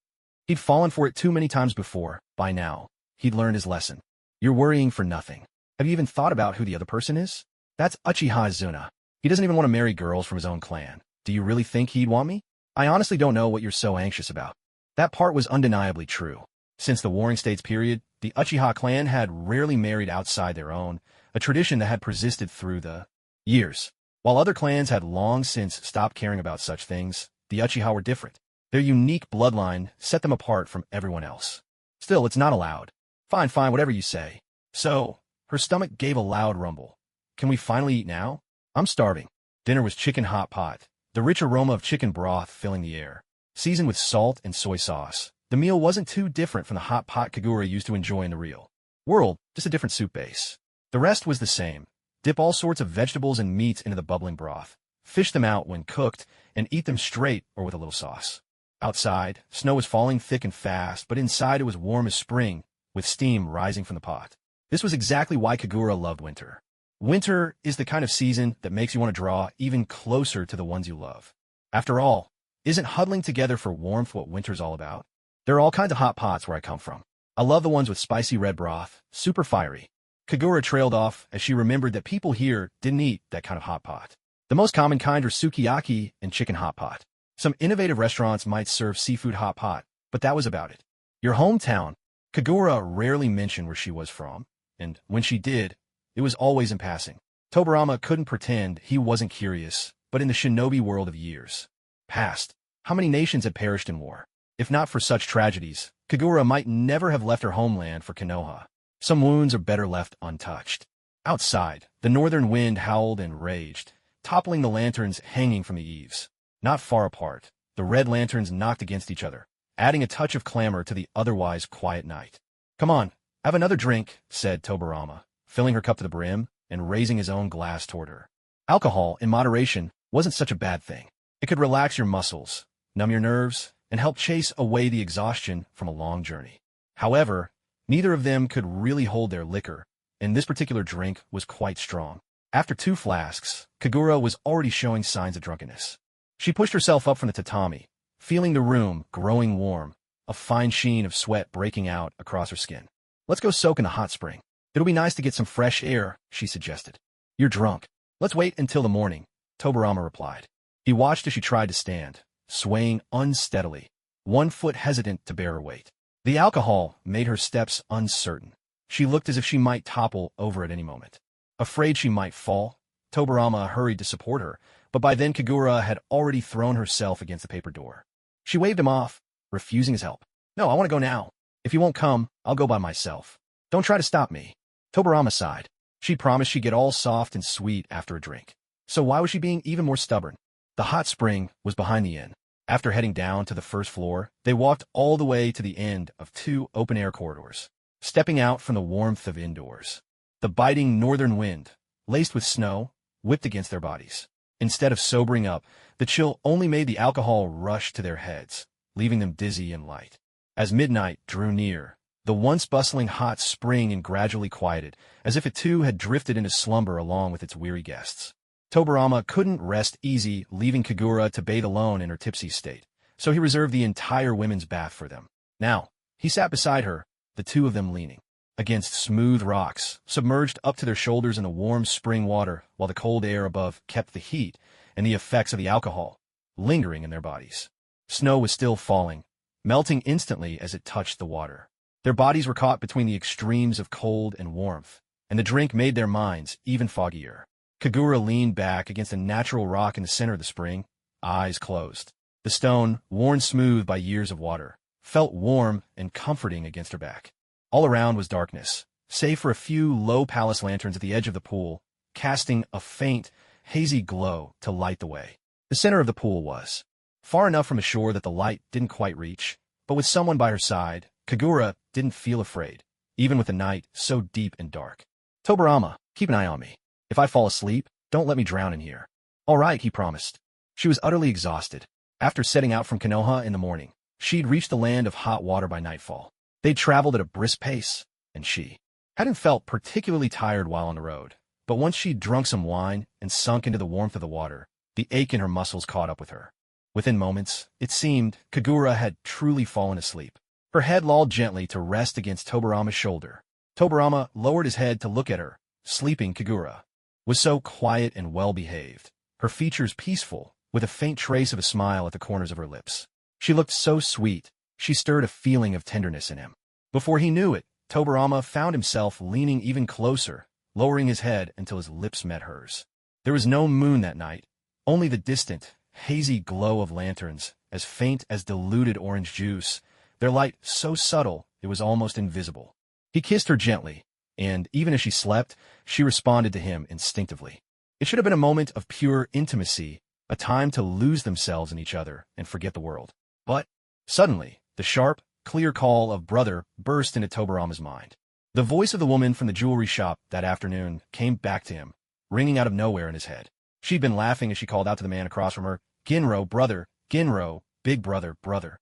He'd fallen for it too many times before. By now, he'd learned his lesson. You're worrying for nothing. Have you even thought about who the other person is? That's Uchiha Izuna. He doesn't even want to marry girls from his own clan. Do you really think he'd want me? I honestly don't know what you're so anxious about. That part was undeniably true. Since the Warring States period, the Uchiha clan had rarely married outside their own, a tradition that had persisted through the years. While other clans had long since stopped caring about such things, the Uchiha were different. Their unique bloodline set them apart from everyone else. Still, it's not allowed. Fine, whatever you say. So, her stomach gave a loud rumble. Can we finally eat now? I'm starving. Dinner was chicken hot pot, the rich aroma of chicken broth filling the air. Seasoned with salt and soy sauce, the meal wasn't too different from the hot pot Kagura used to enjoy in the real world, just a different soup base. The rest was the same. Dip all sorts of vegetables and meats into the bubbling broth. Fish them out when cooked, and eat them straight or with a little sauce. Outside, snow was falling thick and fast, but inside it was warm as spring, with steam rising from the pot. This was exactly why Kagura loved winter. Winter is the kind of season that makes you want to draw even closer to the ones you love. After all, isn't huddling together for warmth what winter's all about? There are all kinds of hot pots where I come from. I love the ones with spicy red broth, super fiery. Kagura trailed off as she remembered that people here didn't eat that kind of hot pot. The most common kind are sukiyaki and chicken hot pot. Some innovative restaurants might serve seafood hot pot, but that was about it. Your hometown. Kagura rarely mentioned where she was from, and when she did, it was always in passing. Tobarama couldn't pretend he wasn't curious, but in the shinobi world of years past, how many nations had perished in war? If not for such tragedies, Kagura might never have left her homeland for Konoha. Some wounds are better left untouched. Outside, the northern wind howled and raged, toppling the lanterns hanging from the eaves. Not far apart, the red lanterns knocked against each other, adding a touch of clamor to the otherwise quiet night. "Come on, have another drink," said Tobarama, filling her cup to the brim and raising his own glass toward her. Alcohol, in moderation, wasn't such a bad thing. It could relax your muscles, numb your nerves, and help chase away the exhaustion from a long journey. However, neither of them could really hold their liquor, and this particular drink was quite strong. After 2 flasks, Kagura was already showing signs of drunkenness. She pushed herself up from the tatami, feeling the room growing warm, a fine sheen of sweat breaking out across her skin. "Let's go soak in the hot spring. It'll be nice to get some fresh air," she suggested. "You're drunk. Let's wait until the morning," Tobarama replied. He watched as she tried to stand, swaying unsteadily, one foot hesitant to bear her weight. The alcohol made her steps uncertain. She looked as if she might topple over at any moment. Afraid she might fall, Tobarama hurried to support her, but by then Kagura had already thrown herself against the paper door. She waved him off, refusing his help. "No, I want to go now. If you won't come, I'll go by myself. Don't try to stop me." Tobarama sighed. She'd promised she'd get all soft and sweet after a drink. So why was she being even more stubborn? The hot spring was behind the inn. After heading down to the first floor, they walked all the way to the end of 2 open-air corridors, stepping out from the warmth of indoors. The biting northern wind, laced with snow, whipped against their bodies. Instead of sobering up, the chill only made the alcohol rush to their heads, leaving them dizzy and light. As midnight drew near, the once bustling hot spring gradually quieted, as if it too had drifted into slumber along with its weary guests. Tobarama couldn't rest easy leaving Kagura to bathe alone in her tipsy state, so he reserved the entire women's bath for them. Now, he sat beside her, the 2 of them leaning against smooth rocks, submerged up to their shoulders in the warm spring water, while the cold air above kept the heat and the effects of the alcohol lingering in their bodies. Snow was still falling, melting instantly as it touched the water. Their bodies were caught between the extremes of cold and warmth, and the drink made their minds even foggier. Kagura leaned back against a natural rock in the center of the spring, eyes closed. The stone, worn smooth by years of water, felt warm and comforting against her back. All around was darkness, save for a few low palace lanterns at the edge of the pool, casting a faint, hazy glow to light the way. The center of the pool was far enough from the shore that the light didn't quite reach, but with someone by her side, Kagura didn't feel afraid, even with the night so deep and dark. "Tobarama, keep an eye on me. If I fall asleep, don't let me drown in here." "All right," he promised. She was utterly exhausted. After setting out from Konoha in the morning, she'd reached the land of hot water by nightfall. They'd traveled at a brisk pace, and she hadn't felt particularly tired while on the road. But once she'd drunk some wine and sunk into the warmth of the water, the ache in her muscles caught up with her. Within moments, it seemed, Kagura had truly fallen asleep. Her head lolled gently to rest against Tobarama's shoulder. Tobarama lowered his head to look at her. Sleeping Kagura was so quiet and well-behaved, her features peaceful, with a faint trace of a smile at the corners of her lips. She looked so sweet, she stirred a feeling of tenderness in him. Before he knew it, Tobarama found himself leaning even closer, lowering his head until his lips met hers. There was no moon that night, only the distant, hazy glow of lanterns, as faint as diluted orange juice, their light so subtle it was almost invisible. He kissed her gently, and even as she slept, she responded to him instinctively. It should have been a moment of pure intimacy, a time to lose themselves in each other and forget the world. But suddenly, the sharp, clear call of brother burst into Tobarama's mind. The voice of the woman from the jewelry shop that afternoon came back to him, ringing out of nowhere in his head. She'd been laughing as she called out to the man across from her, "Ginro, brother, Ginro, big brother, brother."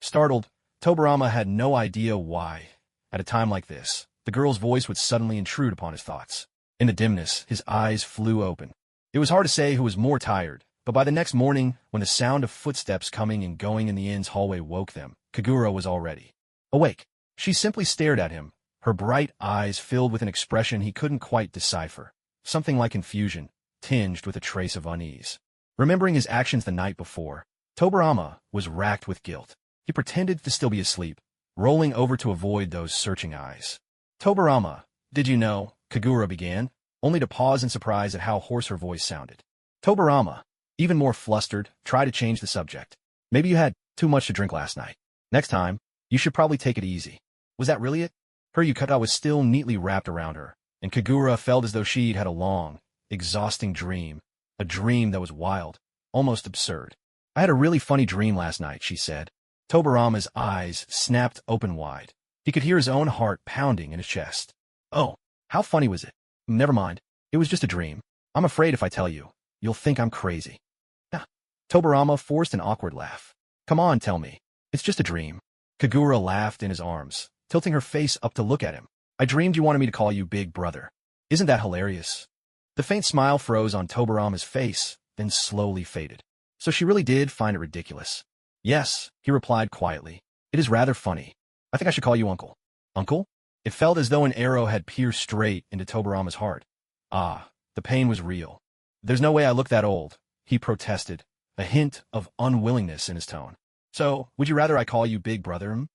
Startled, Tobarama had no idea why, at a time like this, the girl's voice would suddenly intrude upon his thoughts. In the dimness, his eyes flew open. It was hard to say who was more tired, but by the next morning, when the sound of footsteps coming and going in the inn's hallway woke them, Kagura was already awake. She simply stared at him, her bright eyes filled with an expression he couldn't quite decipher, something like confusion, tinged with a trace of unease. Remembering his actions the night before, Tobarama was racked with guilt. He pretended to still be asleep, rolling over to avoid those searching eyes. "Tobarama, did you know?" Kagura began, only to pause in surprise at how hoarse her voice sounded. Tobarama, even more flustered, tried to change the subject. "Maybe you had too much to drink last night." Next time, you should probably take it easy. Was that really it? Her yukata was still neatly wrapped around her, and Kagura felt as though she'd had a long, exhausting dream. A dream that was wild, almost absurd. I had a really funny dream last night, she said. Tobarama's eyes snapped open wide. He could hear his own heart pounding in his chest. Oh, how funny was it? Never mind. It was just a dream. I'm afraid if I tell you, you'll think I'm crazy. Nah. Tobarama forced an awkward laugh. Come on, tell me. It's just a dream. Kagura laughed in his arms, tilting her face up to look at him. I dreamed you wanted me to call you Big Brother. Isn't that hilarious? The faint smile froze on Tobarama's face, then slowly faded. So she really did find it ridiculous. Yes, he replied quietly. It is rather funny. I think I should call you Uncle. Uncle? It felt as though an arrow had pierced straight into Tobarama's heart. Ah, the pain was real. There's no way I look that old, he protested, a hint of unwillingness in his tone. So, would you rather I call you Big Brother?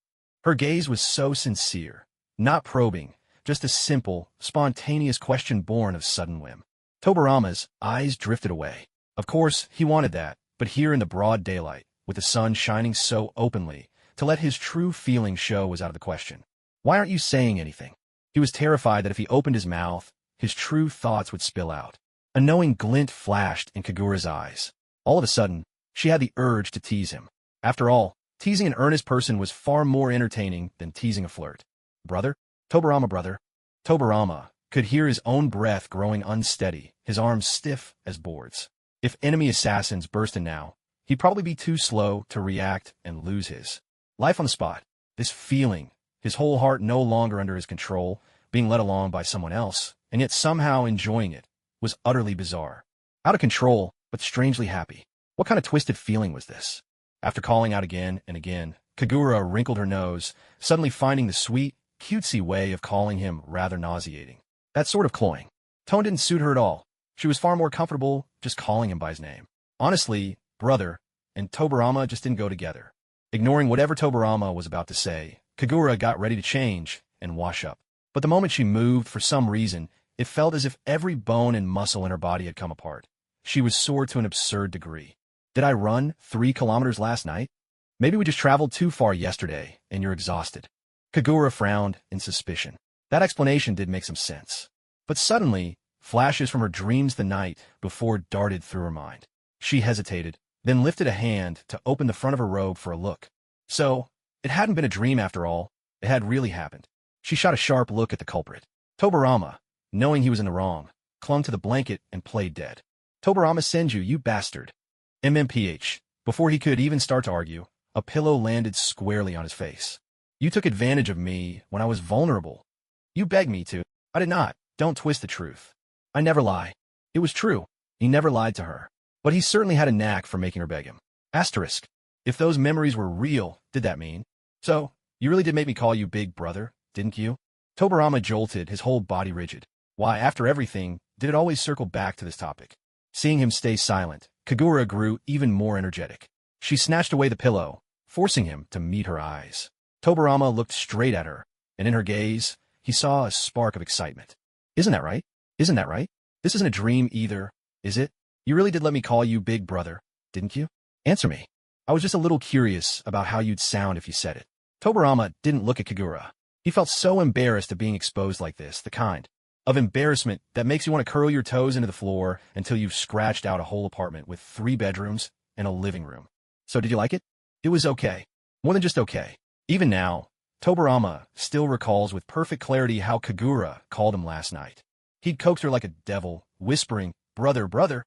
Her gaze was so sincere, not probing, just a simple, spontaneous question born of sudden whim. Tobarama's eyes drifted away. Of course, he wanted that, but here in the broad daylight, with the sun shining so openly, to let his true feelings show was out of the question. Why aren't you saying anything? He was terrified that if he opened his mouth, his true thoughts would spill out. A knowing glint flashed in Kagura's eyes. All of a sudden, she had the urge to tease him. After all, teasing an earnest person was far more entertaining than teasing a flirt. Brother? Tobarama, brother. Tobarama could hear his own breath growing unsteady, his arms stiff as boards. If enemy assassins burst in now, he'd probably be too slow to react and lose his life on the spot. This feeling, his whole heart no longer under his control, being led along by someone else, and yet somehow enjoying it, was utterly bizarre. Out of control, but strangely happy. What kind of twisted feeling was this? After calling out again and again, Kagura wrinkled her nose, suddenly finding the sweet, cutesy way of calling him rather nauseating. That sort of cloying tone didn't suit her at all. She was far more comfortable just calling him by his name. Honestly, brother and Tobarama just didn't go together. Ignoring whatever Tobarama was about to say, Kagura got ready to change and wash up. But the moment she moved, for some reason, it felt as if every bone and muscle in her body had come apart. She was sore to an absurd degree. Did I run 3 kilometers last night? Maybe we just traveled too far yesterday, and you're exhausted. Kagura frowned in suspicion. That explanation did make some sense. But suddenly, flashes from her dreams the night before darted through her mind. She hesitated, then lifted a hand to open the front of her robe for a look. So, it hadn't been a dream after all. It had really happened. She shot a sharp look at the culprit. Tobarama, knowing he was in the wrong, clung to the blanket and played dead. Tobarama Senju, you bastard. MMPH. Before he could even start to argue, a pillow landed squarely on his face. You took advantage of me when I was vulnerable. You begged me to. I did not. Don't twist the truth. I never lie. It was true. He never lied to her. But he certainly had a knack for making her beg him. Asterisk. If those memories were real, did that mean? So, you really did make me call you Big Brother, didn't you? Tobarama jolted, his whole body rigid. Why, after everything, did it always circle back to this topic? Seeing him stay silent, Kagura grew even more energetic. She snatched away the pillow, forcing him to meet her eyes. Tobarama looked straight at her, and in her gaze, he saw a spark of excitement. Isn't that right? Isn't that right? This isn't a dream either, is it? You really did let me call you Big Brother, didn't you? Answer me. I was just a little curious about how you'd sound if you said it. Tobarama didn't look at Kagura. He felt so embarrassed at being exposed like this, the kind of embarrassment that makes you want to curl your toes into the floor until you've scratched out a whole apartment with 3 bedrooms and a living room. So did you like it? It was okay. More than just okay. Even now, Tobarama still recalls with perfect clarity how Kagura called him last night. He'd coaxed her like a devil, whispering, "Brother, brother."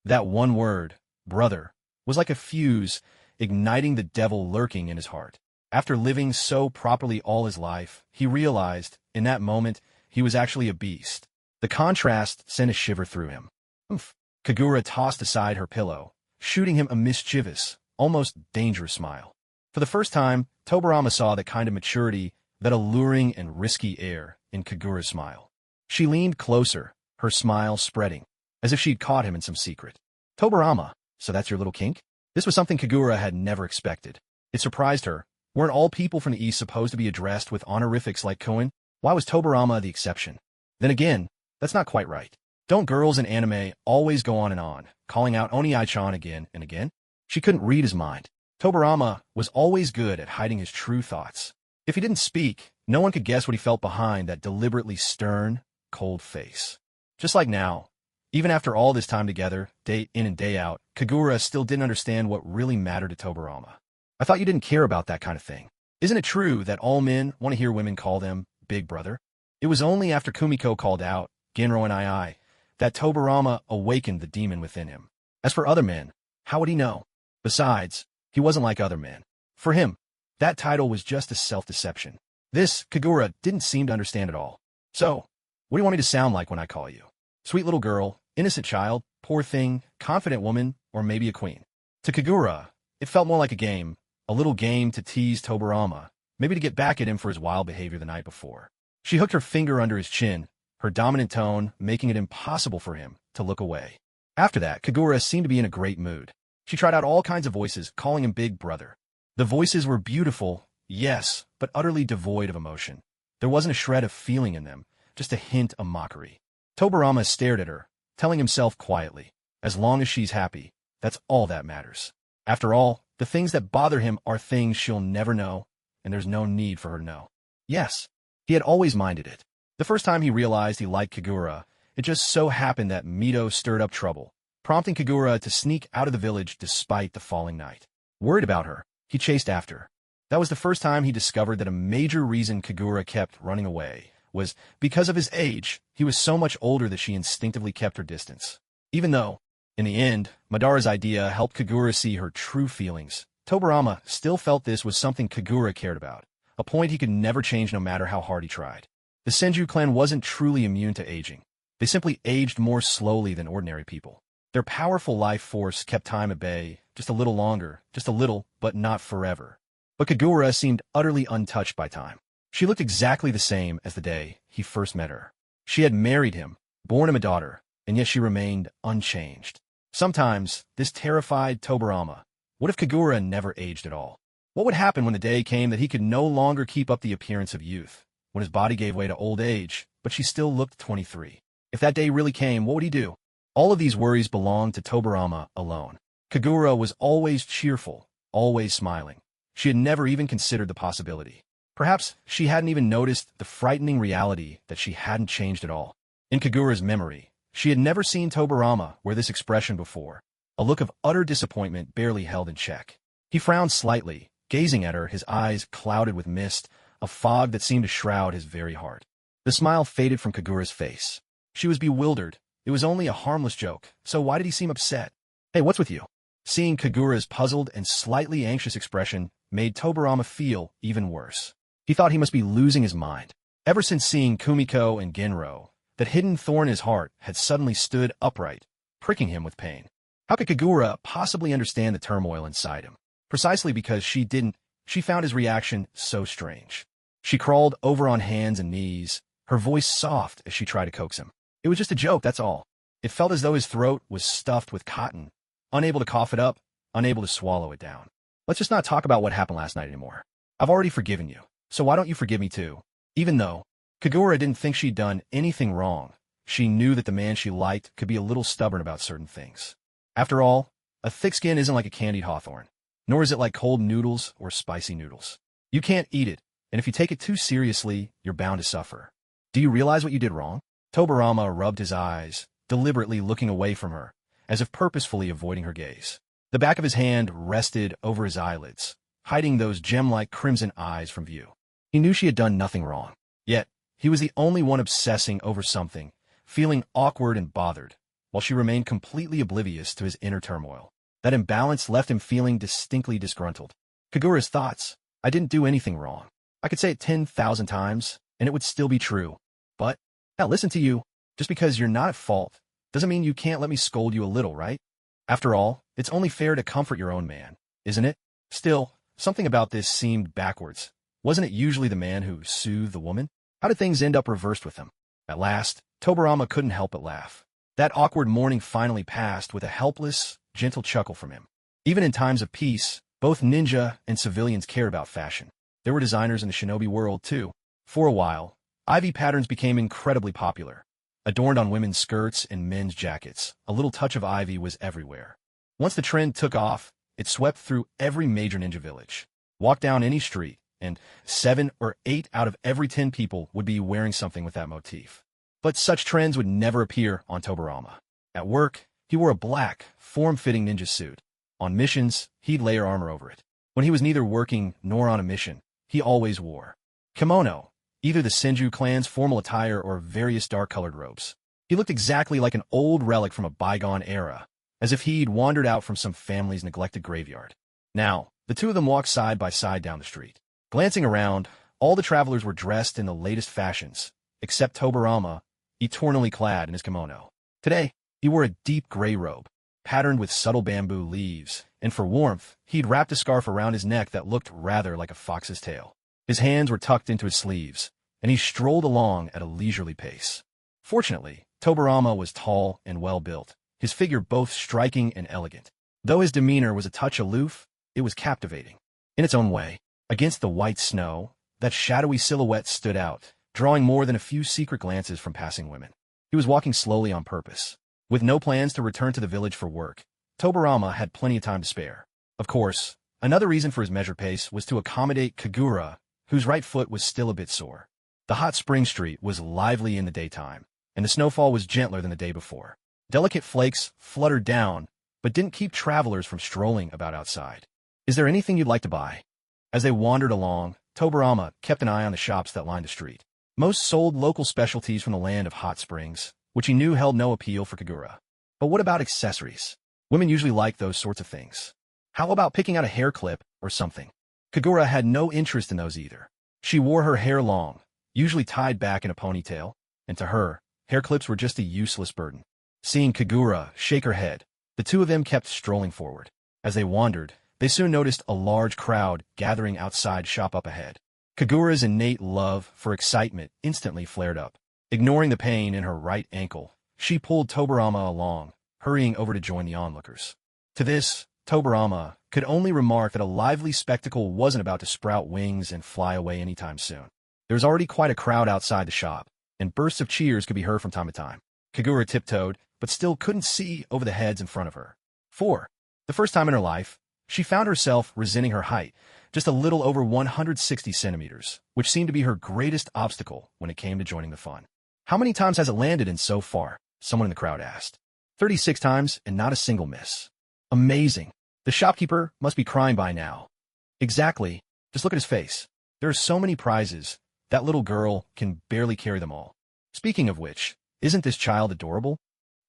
That one word, brother, was like a fuse, igniting the devil lurking in his heart. After living so properly all his life, he realized, in that moment, he was actually a beast. The contrast sent a shiver through him. Oof. Kagura tossed aside her pillow, shooting him a mischievous, almost dangerous smile. For the first time, Tobarama saw the kind of maturity, that alluring and risky air in Kagura's smile. She leaned closer, her smile spreading, as if she'd caught him in some secret. Tobarama, so that's your little kink? This was something Kagura had never expected. It surprised her. Weren't all people from the East supposed to be addressed with honorifics like Koen? Why was Tobarama the exception? Then again, that's not quite right. Don't girls in anime always go on and on, calling out Oni-chan again and again? She couldn't read his mind. Tobarama was always good at hiding his true thoughts. If he didn't speak, no one could guess what he felt behind that deliberately stern, cold face. Just like now, even after all this time together, day in and day out, Kagura still didn't understand what really mattered to Tobarama. I thought you didn't care about that kind of thing. Isn't it true that all men want to hear women call them Big Brother? It was only after Kumiko called out, Genro and I, that Tobarama awakened the demon within him. As for other men, how would he know? Besides, he wasn't like other men. For him, that title was just a self-deception. This, Kagura didn't seem to understand at all. So, what do you want me to sound like when I call you? Sweet little girl, innocent child, poor thing, confident woman, or maybe a queen? To Kagura, it felt more like a little game to tease Tobarama, maybe to get back at him for his wild behavior the night before. She hooked her finger under his chin, her dominant tone making it impossible for him to look away. After that, Kagura seemed to be in a great mood. She tried out all kinds of voices, calling him Big Brother. The voices were beautiful, yes, but utterly devoid of emotion. There wasn't a shred of feeling in them, just a hint of mockery. Tobarama stared at her, telling himself quietly, as long as she's happy, that's all that matters. After all, the things that bother him are things she'll never know, and there's no need for her to know. Yes, he had always minded it. The first time he realized he liked Kagura, it just so happened that Mito stirred up trouble, prompting Kagura to sneak out of the village despite the falling night. Worried about her, he chased after her. That was the first time he discovered that a major reason Kagura kept running away was because of his age. He was so much older that she instinctively kept her distance. Even though, in the end, Madara's idea helped Kagura see her true feelings, Tobarama still felt this was something Kagura cared about, a point he could never change no matter how hard he tried. The Senju clan wasn't truly immune to aging. They simply aged more slowly than ordinary people. Their powerful life force kept time at bay, just a little longer, just a little, but not forever. But Kagura seemed utterly untouched by time. She looked exactly the same as the day he first met her. She had married him, born him a daughter, and yet she remained unchanged. Sometimes, this terrified Tobarama. What if Kagura never aged at all? What would happen when the day came that he could no longer keep up the appearance of youth, when his body gave way to old age, but she still looked 23? If that day really came, what would he do? All of these worries belonged to Tobarama alone. Kagura was always cheerful, always smiling. She had never even considered the possibility. Perhaps she hadn't even noticed the frightening reality that she hadn't changed at all. In Kagura's memory, she had never seen Tobarama wear this expression before, a look of utter disappointment barely held in check. He frowned slightly, gazing at her, his eyes clouded with mist, a fog that seemed to shroud his very heart. The smile faded from Kagura's face. She was bewildered. It was only a harmless joke, so why did he seem upset? Hey, what's with you? Seeing Kagura's puzzled and slightly anxious expression made Tobarama feel even worse. He thought he must be losing his mind. Ever since seeing Kumiko and Genro, that hidden thorn in his heart had suddenly stood upright, pricking him with pain. How could Kagura possibly understand the turmoil inside him? Precisely because she didn't, she found his reaction so strange. She crawled over on hands and knees, her voice soft as she tried to coax him. It was just a joke, that's all. It felt as though his throat was stuffed with cotton, unable to cough it up, unable to swallow it down. Let's just not talk about what happened last night anymore. I've already forgiven you, so why don't you forgive me too? Even though Kagura didn't think she'd done anything wrong, she knew that the man she liked could be a little stubborn about certain things. After all, a thick skin isn't like a candied hawthorn, nor is it like cold noodles or spicy noodles. You can't eat it, and if you take it too seriously, you're bound to suffer. Do you realize what you did wrong? Tobarama rubbed his eyes, deliberately looking away from her, as if purposefully avoiding her gaze. The back of his hand rested over his eyelids, hiding those gem-like crimson eyes from view. He knew she had done nothing wrong. Yet, he was the only one obsessing over something, feeling awkward and bothered, while she remained completely oblivious to his inner turmoil. That imbalance left him feeling distinctly disgruntled. Kagura's thoughts. I didn't do anything wrong. I could say it 10,000 times, and it would still be true. But, now listen to you. Just because you're not at fault, doesn't mean you can't let me scold you a little, right? After all, it's only fair to comfort your own man, isn't it? Still, something about this seemed backwards. Wasn't it usually the man who soothed the woman? How did things end up reversed with him? At last, Tobarama couldn't help but laugh. That awkward morning finally passed with a helpless, gentle chuckle from him. Even in times of peace, both ninja and civilians cared about fashion. There were designers in the shinobi world, too. For a while, ivy patterns became incredibly popular. Adorned on women's skirts and men's jackets, a little touch of ivy was everywhere. Once the trend took off, It swept through every major ninja village. Walk down any street, and 7 or 8 out of every 10 people would be wearing something with that motif. But such trends would never appear on Tobarama. At work, he wore a black, form-fitting ninja suit. On missions, he'd layer armor over it. When he was neither working nor on a mission, he always wore kimono, either the Senju clan's formal attire or various dark-colored robes. He looked exactly like an old relic from a bygone era, as if he'd wandered out from some family's neglected graveyard. Now, the two of them walked side by side down the street. Glancing around, all the travelers were dressed in the latest fashions, except Tobarama, eternally clad in his kimono. Today, he wore a deep gray robe, patterned with subtle bamboo leaves, and for warmth, he'd wrapped a scarf around his neck that looked rather like a fox's tail. His hands were tucked into his sleeves, and he strolled along at a leisurely pace. Fortunately, Tobarama was tall and well-built, his figure both striking and elegant. Though his demeanor was a touch aloof, it was captivating. In its own way, against the white snow, that shadowy silhouette stood out, drawing more than a few secret glances from passing women. He was walking slowly on purpose. With no plans to return to the village for work, Tobarama had plenty of time to spare. Of course, another reason for his measured pace was to accommodate Kagura, whose right foot was still a bit sore. The hot spring street was lively in the daytime, and the snowfall was gentler than the day before. Delicate flakes fluttered down, but didn't keep travelers from strolling about outside. "Is there anything you'd like to buy?" As they wandered along, Tobarama kept an eye on the shops that lined the street. Most sold local specialties from the land of hot springs, which he knew held no appeal for Kagura. But what about accessories? Women usually like those sorts of things. How about picking out a hair clip or something? Kagura had no interest in those either. She wore her hair long, usually tied back in a ponytail, and to her, hair clips were just a useless burden. Seeing Kagura shake her head, the two of them kept strolling forward. As they wandered, they soon noticed a large crowd gathering outside shop up ahead. Kagura's innate love for excitement instantly flared up. Ignoring the pain in her right ankle, she pulled Tobarama along, hurrying over to join the onlookers. To this, Tobarama could only remark that a lively spectacle wasn't about to sprout wings and fly away anytime soon. There was already quite a crowd outside the shop, and bursts of cheers could be heard from time to time. Kagura tiptoed, but still couldn't see over the heads in front of her. For the first time in her life, she found herself resenting her height, just a little over 160 centimeters, which seemed to be her greatest obstacle when it came to joining the fun. "How many times has it landed in so far?" someone in the crowd asked. 36 times and not a single miss. "Amazing. The shopkeeper must be crying by now." "Exactly. Just look at his face. There are so many prizes. That little girl can barely carry them all. Speaking of which, isn't this child adorable?"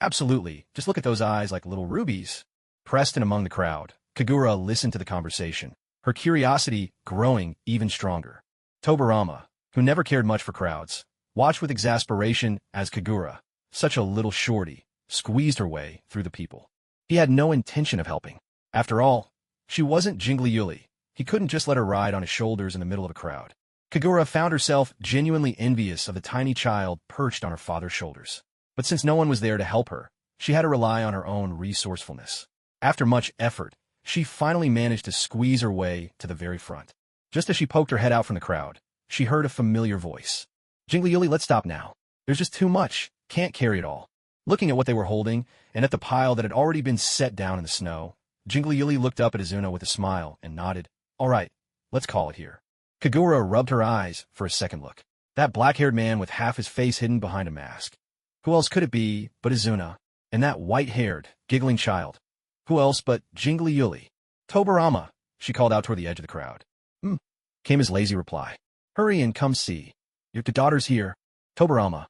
"Absolutely. Just look at those eyes like little rubies." Pressed in among the crowd, Kagura listened to the conversation, her curiosity growing even stronger. Tobarama, who never cared much for crowds, watched with exasperation as Kagura, such a little shorty, squeezed her way through the people. He had no intention of helping. After all, she wasn't Jingli Yuli. He couldn't just let her ride on his shoulders in the middle of a crowd. Kagura found herself genuinely envious of the tiny child perched on her father's shoulders. But since no one was there to help her, she had to rely on her own resourcefulness. After much effort, she finally managed to squeeze her way to the very front. Just as she poked her head out from the crowd, she heard a familiar voice. "Jingli Yuli, let's stop now. There's just too much. Can't carry it all." Looking at what they were holding, and at the pile that had already been set down in the snow, Jingli Yuli looked up at Izuna with a smile and nodded. "All right, let's call it here." Kagura rubbed her eyes for a second look. That black-haired man with half his face hidden behind a mask. Who else could it be but Izuna? And that white-haired, giggling child. Who else but Jingli Yuli? "Tobarama," she called out toward the edge of the crowd. Came his lazy reply. "Hurry and come see. Your daughter's here." Tobarama.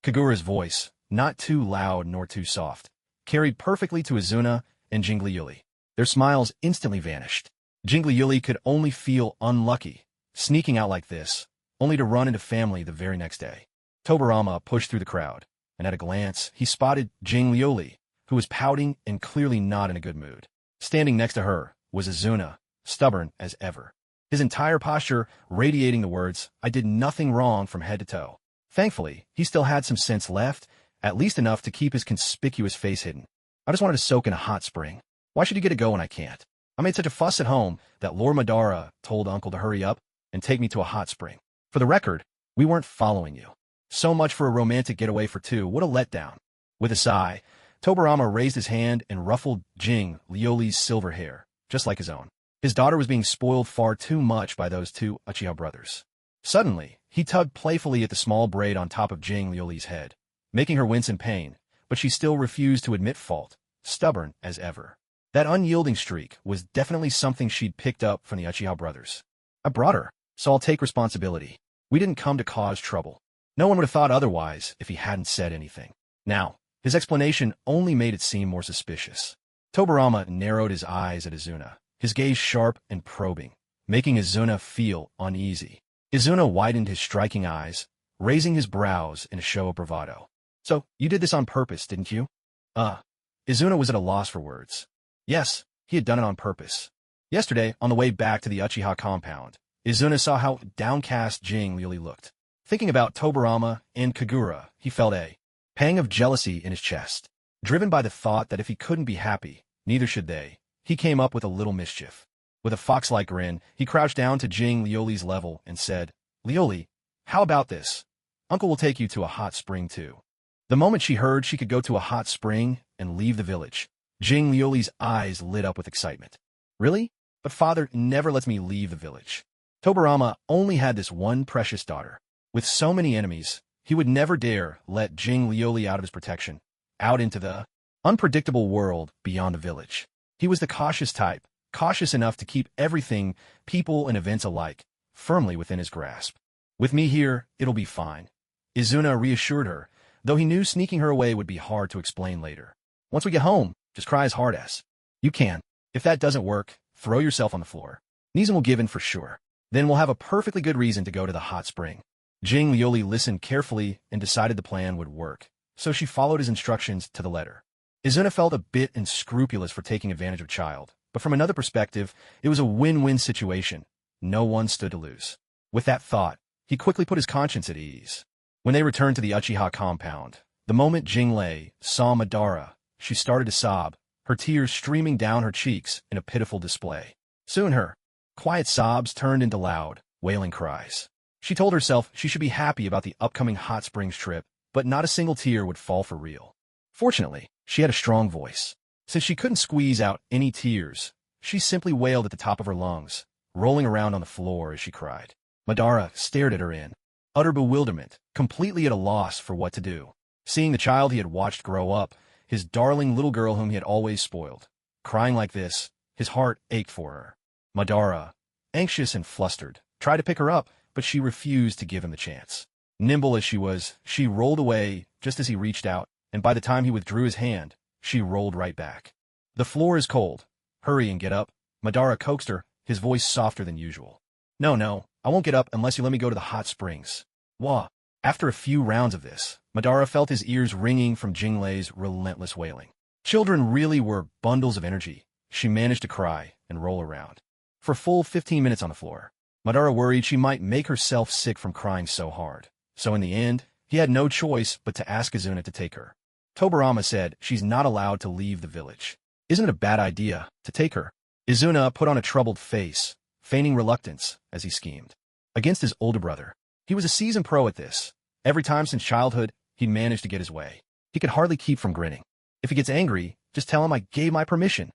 Kagura's voice, not too loud nor too soft, carried perfectly to Izuna and Jingli Yuli. Their smiles instantly vanished. Jingli Yuli could only feel unlucky, sneaking out like this, only to run into family the very next day. Tobarama pushed through the crowd, and at a glance, he spotted Jingli Yuli, who was pouting and clearly not in a good mood. Standing next to her was Izuna, stubborn as ever. His entire posture radiating the words, "I did nothing wrong," from head to toe. Thankfully, he still had some sense left, at least enough to keep his conspicuous face hidden. "I just wanted to soak in a hot spring. Why should you get to go when I can't? I made such a fuss at home that Lord Madara told Uncle to hurry up and take me to a hot spring. For the record, we weren't following you. So much for a romantic getaway for two. What a letdown." With a sigh, Tobarama raised his hand and ruffled Jing Lioli's silver hair, just like his own. His daughter was being spoiled far too much by those two Uchiha brothers. Suddenly, he tugged playfully at the small braid on top of Jing Liuli's head, making her wince in pain, but she still refused to admit fault, stubborn as ever. That unyielding streak was definitely something she'd picked up from the Uchiha brothers. I brought her, so I'll take responsibility. We didn't come to cause trouble. No one would have thought otherwise if he hadn't said anything. Now, his explanation only made it seem more suspicious. Tobarama narrowed his eyes at Izuna, his gaze sharp and probing, making Izuna feel uneasy. Izuna widened his striking eyes, raising his brows in a show of bravado. So, you did this on purpose, didn't you? Izuna was at a loss for words. Yes, he had done it on purpose. Yesterday, on the way back to the Uchiha compound, Izuna saw how downcast Jing Liuli looked. Thinking about Tobarama and Kagura, he felt a pang of jealousy in his chest. Driven by the thought that if he couldn't be happy, neither should they, he came up with a little mischief. With a fox-like grin, he crouched down to Jing Liuli's level and said, Liuli, how about this? Uncle will take you to a hot spring too. The moment she heard she could go to a hot spring and leave the village, Jing Liuli's eyes lit up with excitement. Really? But father never lets me leave the village. Tobarama only had this one precious daughter. With so many enemies, he would never dare let Jing Liuli out of his protection, out into the unpredictable world beyond the village. He was the cautious type, cautious enough to keep everything, people and events alike, firmly within his grasp. With me here, it'll be fine. Izuna reassured her, though he knew sneaking her away would be hard to explain later. Once we get home, just cry as hard as you can. If that doesn't work, throw yourself on the floor. Nizam will give in for sure. Then we'll have a perfectly good reason to go to the hot spring. Jing Liuli listened carefully and decided the plan would work, so she followed his instructions to the letter. Izuna felt a bit unscrupulous for taking advantage of child, but from another perspective, it was a win-win situation. No one stood to lose. With that thought, he quickly put his conscience at ease. When they returned to the Uchiha compound, the moment Jinglei saw Madara, she started to sob, her tears streaming down her cheeks in a pitiful display. Soon her quiet sobs turned into loud, wailing cries. She told herself she should be happy about the upcoming hot springs trip, but not a single tear would fall for real. Fortunately, she had a strong voice. Since she couldn't squeeze out any tears, she simply wailed at the top of her lungs, rolling around on the floor as she cried. Madara stared at her in utter bewilderment, completely at a loss for what to do. Seeing the child he had watched grow up, his darling little girl whom he had always spoiled, crying like this, his heart ached for her. Madara, anxious and flustered, tried to pick her up, but she refused to give him the chance. Nimble as she was, she rolled away just as he reached out, and by the time he withdrew his hand, she rolled right back. The floor is cold. Hurry and get up. Madara coaxed her, his voice softer than usual. No, I won't get up unless you let me go to the hot springs. Wah. After a few rounds of this, Madara felt his ears ringing from Jinglei's relentless wailing. Children really were bundles of energy. She managed to cry and roll around. For a full 15 minutes on the floor, Madara worried she might make herself sick from crying so hard. So in the end, he had no choice but to ask Izuna to take her. Tobarama said she's not allowed to leave the village. Isn't it a bad idea to take her? Izuna put on a troubled face, feigning reluctance as he schemed. Against his older brother, he was a seasoned pro at this. Every time since childhood, he'd managed to get his way. He could hardly keep from grinning. If he gets angry, just tell him I gave my permission.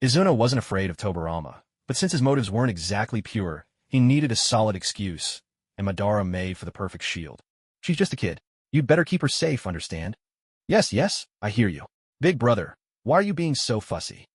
Izuna wasn't afraid of Tobarama, but since his motives weren't exactly pure, he needed a solid excuse, and Madara made for the perfect shield. She's just a kid. You'd better keep her safe, understand? Yes, I hear you. Big brother, why are you being so fussy?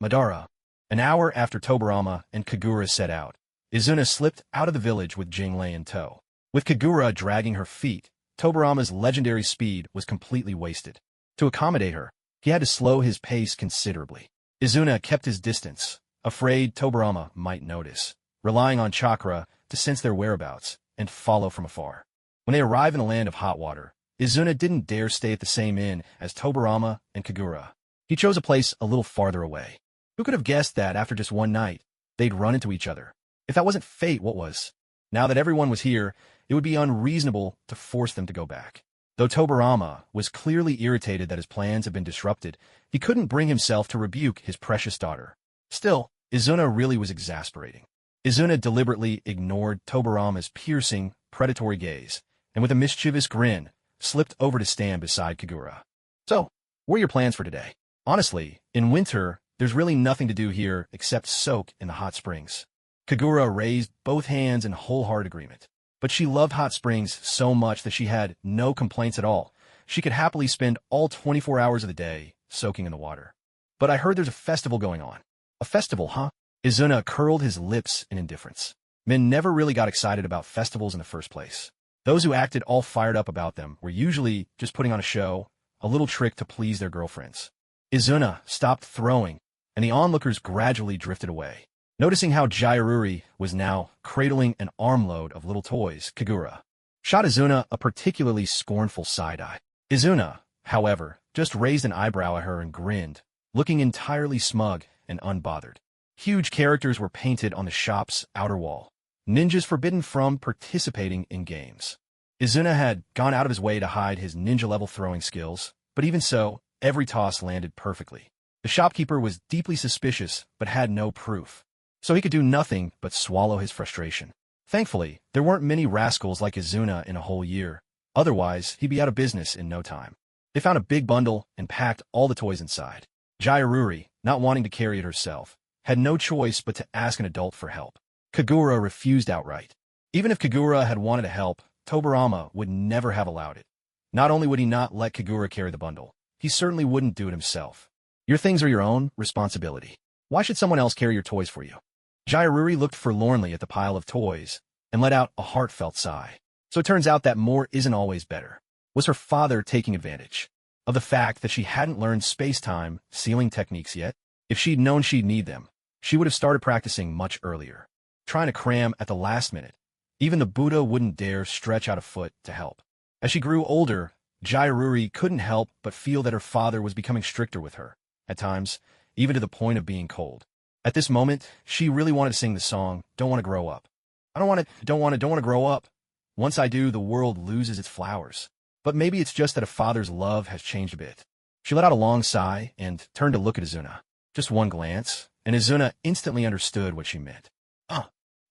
Madara. An hour after Tobarama and Kagura set out, Izuna slipped out of the village with Jinglei in tow. With Kagura dragging her feet, Tobarama's legendary speed was completely wasted. To accommodate her, he had to slow his pace considerably. Izuna kept his distance, afraid Tobarama might notice, relying on chakra to sense their whereabouts and follow from afar. When they arrived in the land of hot water, Izuna didn't dare stay at the same inn as Tobarama and Kagura. He chose a place a little farther away. Who could have guessed that after just one night, they'd run into each other? If that wasn't fate, what was? Now that everyone was here, it would be unreasonable to force them to go back. Though Tobarama was clearly irritated that his plans had been disrupted, he couldn't bring himself to rebuke his precious daughter. Still, Izuna really was exasperating. Izuna deliberately ignored Tobarama's piercing, predatory gaze, and with a mischievous grin, slipped over to stand beside Kagura. So, what are your plans for today? Honestly, in winter, There's really nothing to do here except soak in the hot springs. Kagura raised both hands in wholehearted agreement. But she loved hot springs so much that she had no complaints at all. She could happily spend all 24 hours of the day soaking in the water. But I heard there's a festival going on. A festival, huh? Izuna curled his lips in indifference. Men never really got excited about festivals in the first place. Those who acted all fired up about them were usually just putting on a show, a little trick to please their girlfriends. Izuna stopped throwing, and the onlookers gradually drifted away. Noticing how Jairuri was now cradling an armload of little toys, Kagura shot Izuna a particularly scornful side-eye. Izuna, however, just raised an eyebrow at her and grinned, looking entirely smug and unbothered. Huge characters were painted on the shop's outer wall. Ninjas forbidden from participating in games. Izuna had gone out of his way to hide his ninja-level throwing skills, but even so, every toss landed perfectly. The shopkeeper was deeply suspicious, but had no proof. So he could do nothing but swallow his frustration. Thankfully, there weren't many rascals like Izuna in a whole year. Otherwise, he'd be out of business in no time. They found a big bundle and packed all the toys inside. Jairuri, not wanting to carry it herself, had no choice but to ask an adult for help. Kagura refused outright. Even if Kagura had wanted to help, Tobarama would never have allowed it. Not only would he not let Kagura carry the bundle, he certainly wouldn't do it himself. Your things are your own responsibility. Why should someone else carry your toys for you? Jairuri looked forlornly at the pile of toys and let out a heartfelt sigh. So it turns out that more isn't always better. Was her father taking advantage of the fact that she hadn't learned space-time sealing techniques yet? If she'd known she'd need them, she would have started practicing much earlier. Trying to cram at the last minute. Even the Buddha wouldn't dare stretch out a foot to help. As she grew older, Jairuri couldn't help but feel that her father was becoming stricter with her, at times, even to the point of being cold. At this moment, she really wanted to sing the song, Don't Want to Grow Up. I don't want to grow up. Once I do, the world loses its flowers. But maybe it's just that a father's love has changed a bit. She let out a long sigh and turned to look at Izuna. Just one glance, and Izuna instantly understood what she meant.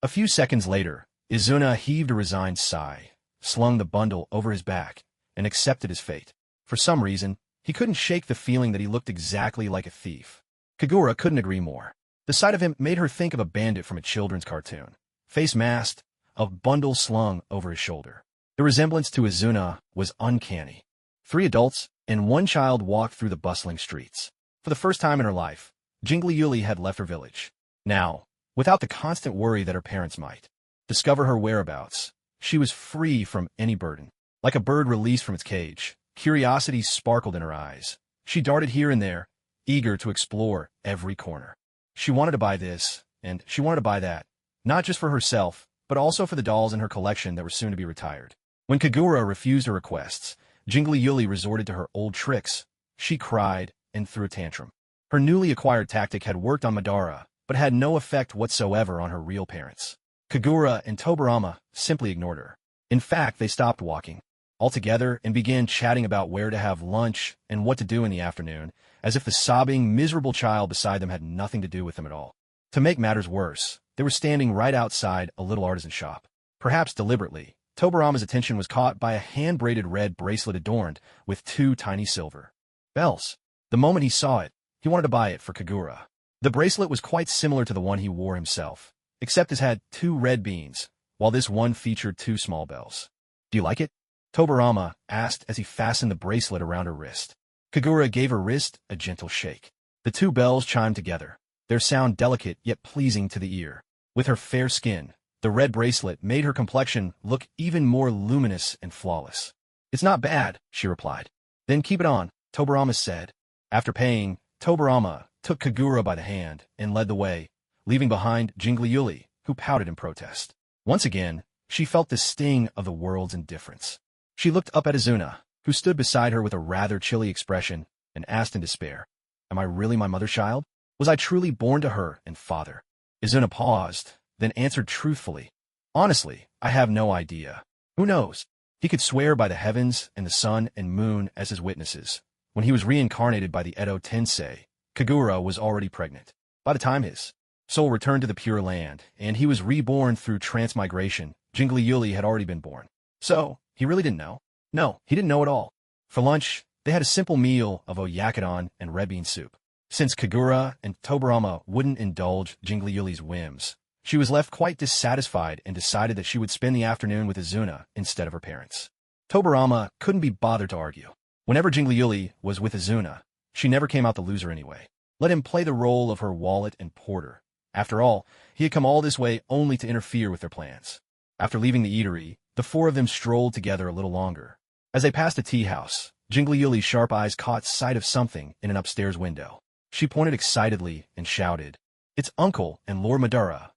A few seconds later, Izuna heaved a resigned sigh, slung the bundle over his back, and accepted his fate. For some reason, he couldn't shake the feeling that he looked exactly like a thief. Kagura couldn't agree more. The sight of him made her think of a bandit from a children's cartoon. Face masked, a bundle slung over his shoulder. The resemblance to Izuna was uncanny. 3 adults and 1 child walked through the bustling streets. For the first time in her life, Jingli Yuli had left her village. Now, without the constant worry that her parents might discover her whereabouts, she was free from any burden. Like a bird released from its cage, curiosity sparkled in her eyes. She darted here and there, eager to explore every corner. She wanted to buy this, and she wanted to buy that, not just for herself, but also for the dolls in her collection that were soon to be retired. When Kagura refused her requests, Jingli Yuli resorted to her old tricks. She cried and threw a tantrum. Her newly acquired tactic had worked on Madara, but had no effect whatsoever on her real parents. Kagura and Tobarama simply ignored her. In fact, they stopped walking altogether and began chatting about where to have lunch and what to do in the afternoon, as if the sobbing, miserable child beside them had nothing to do with them at all. To make matters worse, they were standing right outside a little artisan shop. Perhaps deliberately, Tobarama's attention was caught by a hand-braided red bracelet adorned with 2 tiny silver bells. The moment he saw it, he wanted to buy it for Kagura. The bracelet was quite similar to the one he wore himself, except it had 2 red beans, while this one featured 2 small bells. Do you like it? Tobarama asked as he fastened the bracelet around her wrist. Kagura gave her wrist a gentle shake. The 2 bells chimed together, their sound delicate yet pleasing to the ear. With her fair skin, the red bracelet made her complexion look even more luminous and flawless. It's not bad, she replied. Then keep it on, Tobarama said. After paying, Tobarama took Kagura by the hand and led the way, leaving behind Jingli Yuli, who pouted in protest. Once again, she felt the sting of the world's indifference. She looked up at Izuna, who stood beside her with a rather chilly expression, and asked in despair, Am I really my mother's child? Was I truly born to her and father? Izuna paused, then answered truthfully, Honestly, I have no idea. Who knows? He could swear by the heavens and the sun and moon as his witnesses. When he was reincarnated by the Edo Tensei, Kagura was already pregnant. By the time his soul returned to the Pure Land, and he was reborn through transmigration, Jingli Yuli had already been born. So, he really didn't know. No, he didn't know at all. For lunch, they had a simple meal of oyakudon and red bean soup. Since Kagura and Tobarama wouldn't indulge Jingliuli's whims, she was left quite dissatisfied and decided that she would spend the afternoon with Izuna instead of her parents. Tobarama couldn't be bothered to argue. Whenever Jingliuli was with Izuna, she never came out the loser anyway. Let him play the role of her wallet and porter. After all, he had come all this way only to interfere with their plans. After leaving the eatery, the four of them strolled together a little longer. As they passed a tea house, Jingliuli's sharp eyes caught sight of something in an upstairs window. She pointed excitedly and shouted, "It's Uncle and Lord Madara."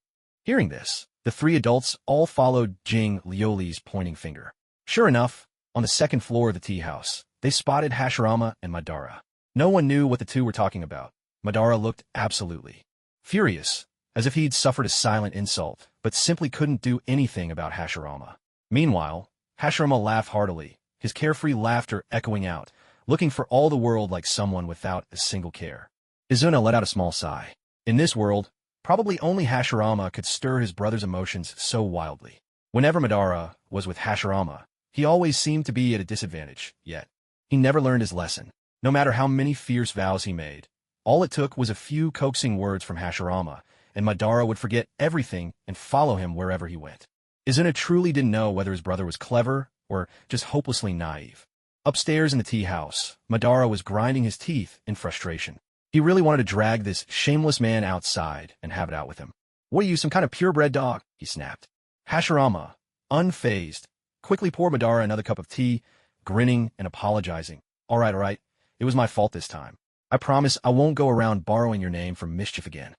Hearing this, the three adults all followed Jingliuli's pointing finger. Sure enough, on the second floor of the tea house, they spotted Hashirama and Madara. No one knew what the two were talking about. Madara looked absolutely furious, as if he'd suffered a silent insult, but simply couldn't do anything about Hashirama. Meanwhile, Hashirama laughed heartily, his carefree laughter echoing out, looking for all the world like someone without a single care. Izuna let out a small sigh. In this world, probably only Hashirama could stir his brother's emotions so wildly. Whenever Madara was with Hashirama, he always seemed to be at a disadvantage, yet he never learned his lesson. No matter how many fierce vows he made, all it took was a few coaxing words from Hashirama, and Madara would forget everything and follow him wherever he went. Izuna truly didn't know whether his brother was clever or just hopelessly naive. Upstairs in the tea house, Madara was grinding his teeth in frustration. He really wanted to drag this shameless man outside and have it out with him. "What are you, some kind of purebred dog?" he snapped. Hashirama, unfazed, quickly poured Madara another cup of tea, grinning and apologizing. All right. It was my fault this time. I promise I won't go around borrowing your name for mischief again."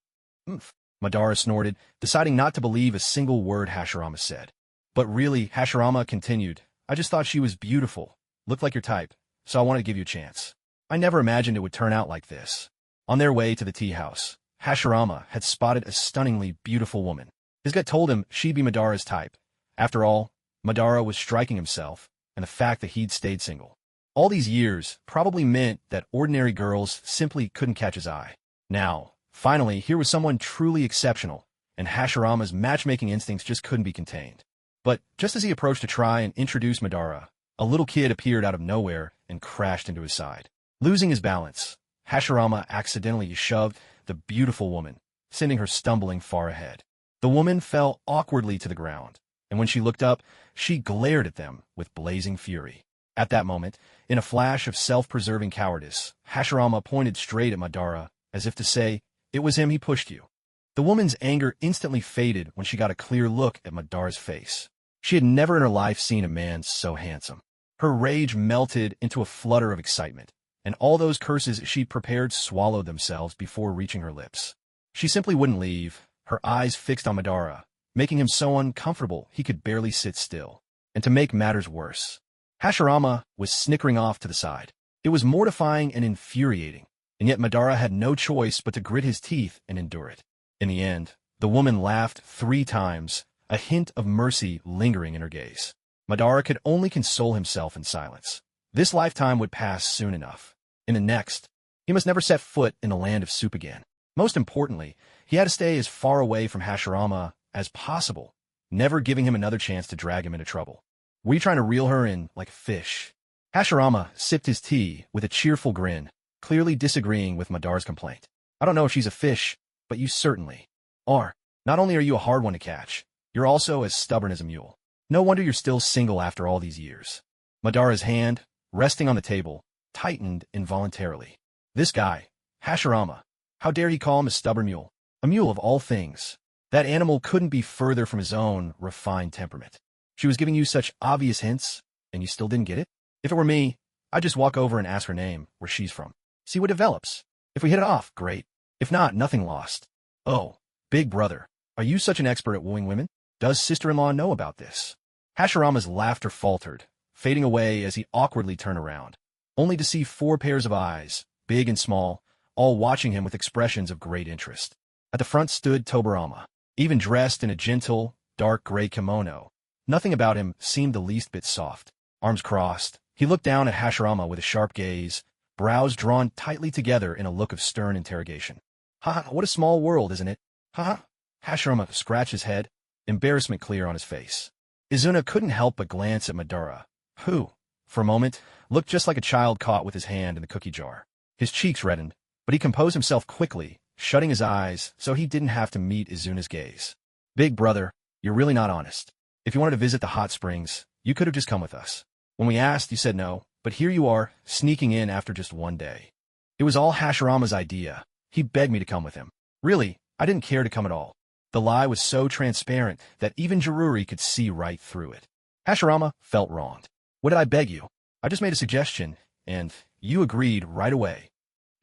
"Umph," Madara snorted, deciding not to believe a single word Hashirama said. But really, Hashirama continued, "I just thought she was beautiful, looked like your type, so I wanted to give you a chance. I never imagined it would turn out like this." On their way to the tea house, Hashirama had spotted a stunningly beautiful woman. His gut told him she'd be Madara's type. After all, Madara was striking himself, and the fact that he'd stayed single all these years probably meant that ordinary girls simply couldn't catch his eye. Now, finally, here was someone truly exceptional, and Hashirama's matchmaking instincts just couldn't be contained. But just as he approached to try and introduce Madara, a little kid appeared out of nowhere and crashed into his side. Losing his balance, Hashirama accidentally shoved the beautiful woman, sending her stumbling far ahead. The woman fell awkwardly to the ground, and when she looked up, she glared at them with blazing fury. At that moment, in a flash of self-preserving cowardice, Hashirama pointed straight at Madara, as if to say, "It was him, he pushed you." The woman's anger instantly faded when she got a clear look at Madara's face. She had never in her life seen a man so handsome. Her rage melted into a flutter of excitement, and all those curses she'd prepared swallowed themselves before reaching her lips. She simply wouldn't leave, her eyes fixed on Madara, making him so uncomfortable he could barely sit still. And to make matters worse, Hashirama was snickering off to the side. It was mortifying and infuriating, and yet Madara had no choice but to grit his teeth and endure it. In the end, the woman laughed 3 times, a hint of mercy lingering in her gaze. Madara could only console himself in silence. This lifetime would pass soon enough. In the next, he must never set foot in the land of soup again. Most importantly, he had to stay as far away from Hashirama as possible, never giving him another chance to drag him into trouble. "Were you trying to reel her in like a fish?" Hashirama sipped his tea with a cheerful grin, clearly disagreeing with Madara's complaint. "I don't know if she's a fish, but you certainly are. Not only are you a hard one to catch, you're also as stubborn as a mule. No wonder you're still single after all these years." Madara's hand, resting on the table, tightened involuntarily. This guy, Hashirama, how dare he call him a stubborn mule? A mule of all things. That animal couldn't be further from his own refined temperament. She was giving you such obvious hints, and you still didn't get it? If it were me, I'd just walk over and ask her name, where she's from. See what develops. If we hit it off, great. If not, nothing lost. Oh, big brother, are you such an expert at wooing women? Does sister-in-law know about this? Hashirama's laughter faltered, fading away as he awkwardly turned around, only to see 4 pairs of eyes, big and small, all watching him with expressions of great interest. At the front stood Tobarama, even dressed in a gentle, dark gray kimono. Nothing about him seemed the least bit soft. Arms crossed, he looked down at Hashirama with a sharp gaze, brows drawn tightly together in a look of stern interrogation. "Ha, what a small world, isn't it? Ha." Hashirama scratched his head, embarrassment clear on his face. Izuna couldn't help but glance at Madara, who, for a moment, looked just like a child caught with his hand in the cookie jar. His cheeks reddened, but he composed himself quickly, shutting his eyes so he didn't have to meet Izuna's gaze. Big brother, you're really not honest. If you wanted to visit the hot springs, you could have just come with us. When we asked, you said no, but here you are, sneaking in after just one day. It was all Hashirama's idea. He begged me to come with him. Really, I didn't care to come at all. The lie was so transparent that even Jiruri could see right through it. Hashirama felt wronged. What did I beg you? I just made a suggestion, and you agreed right away.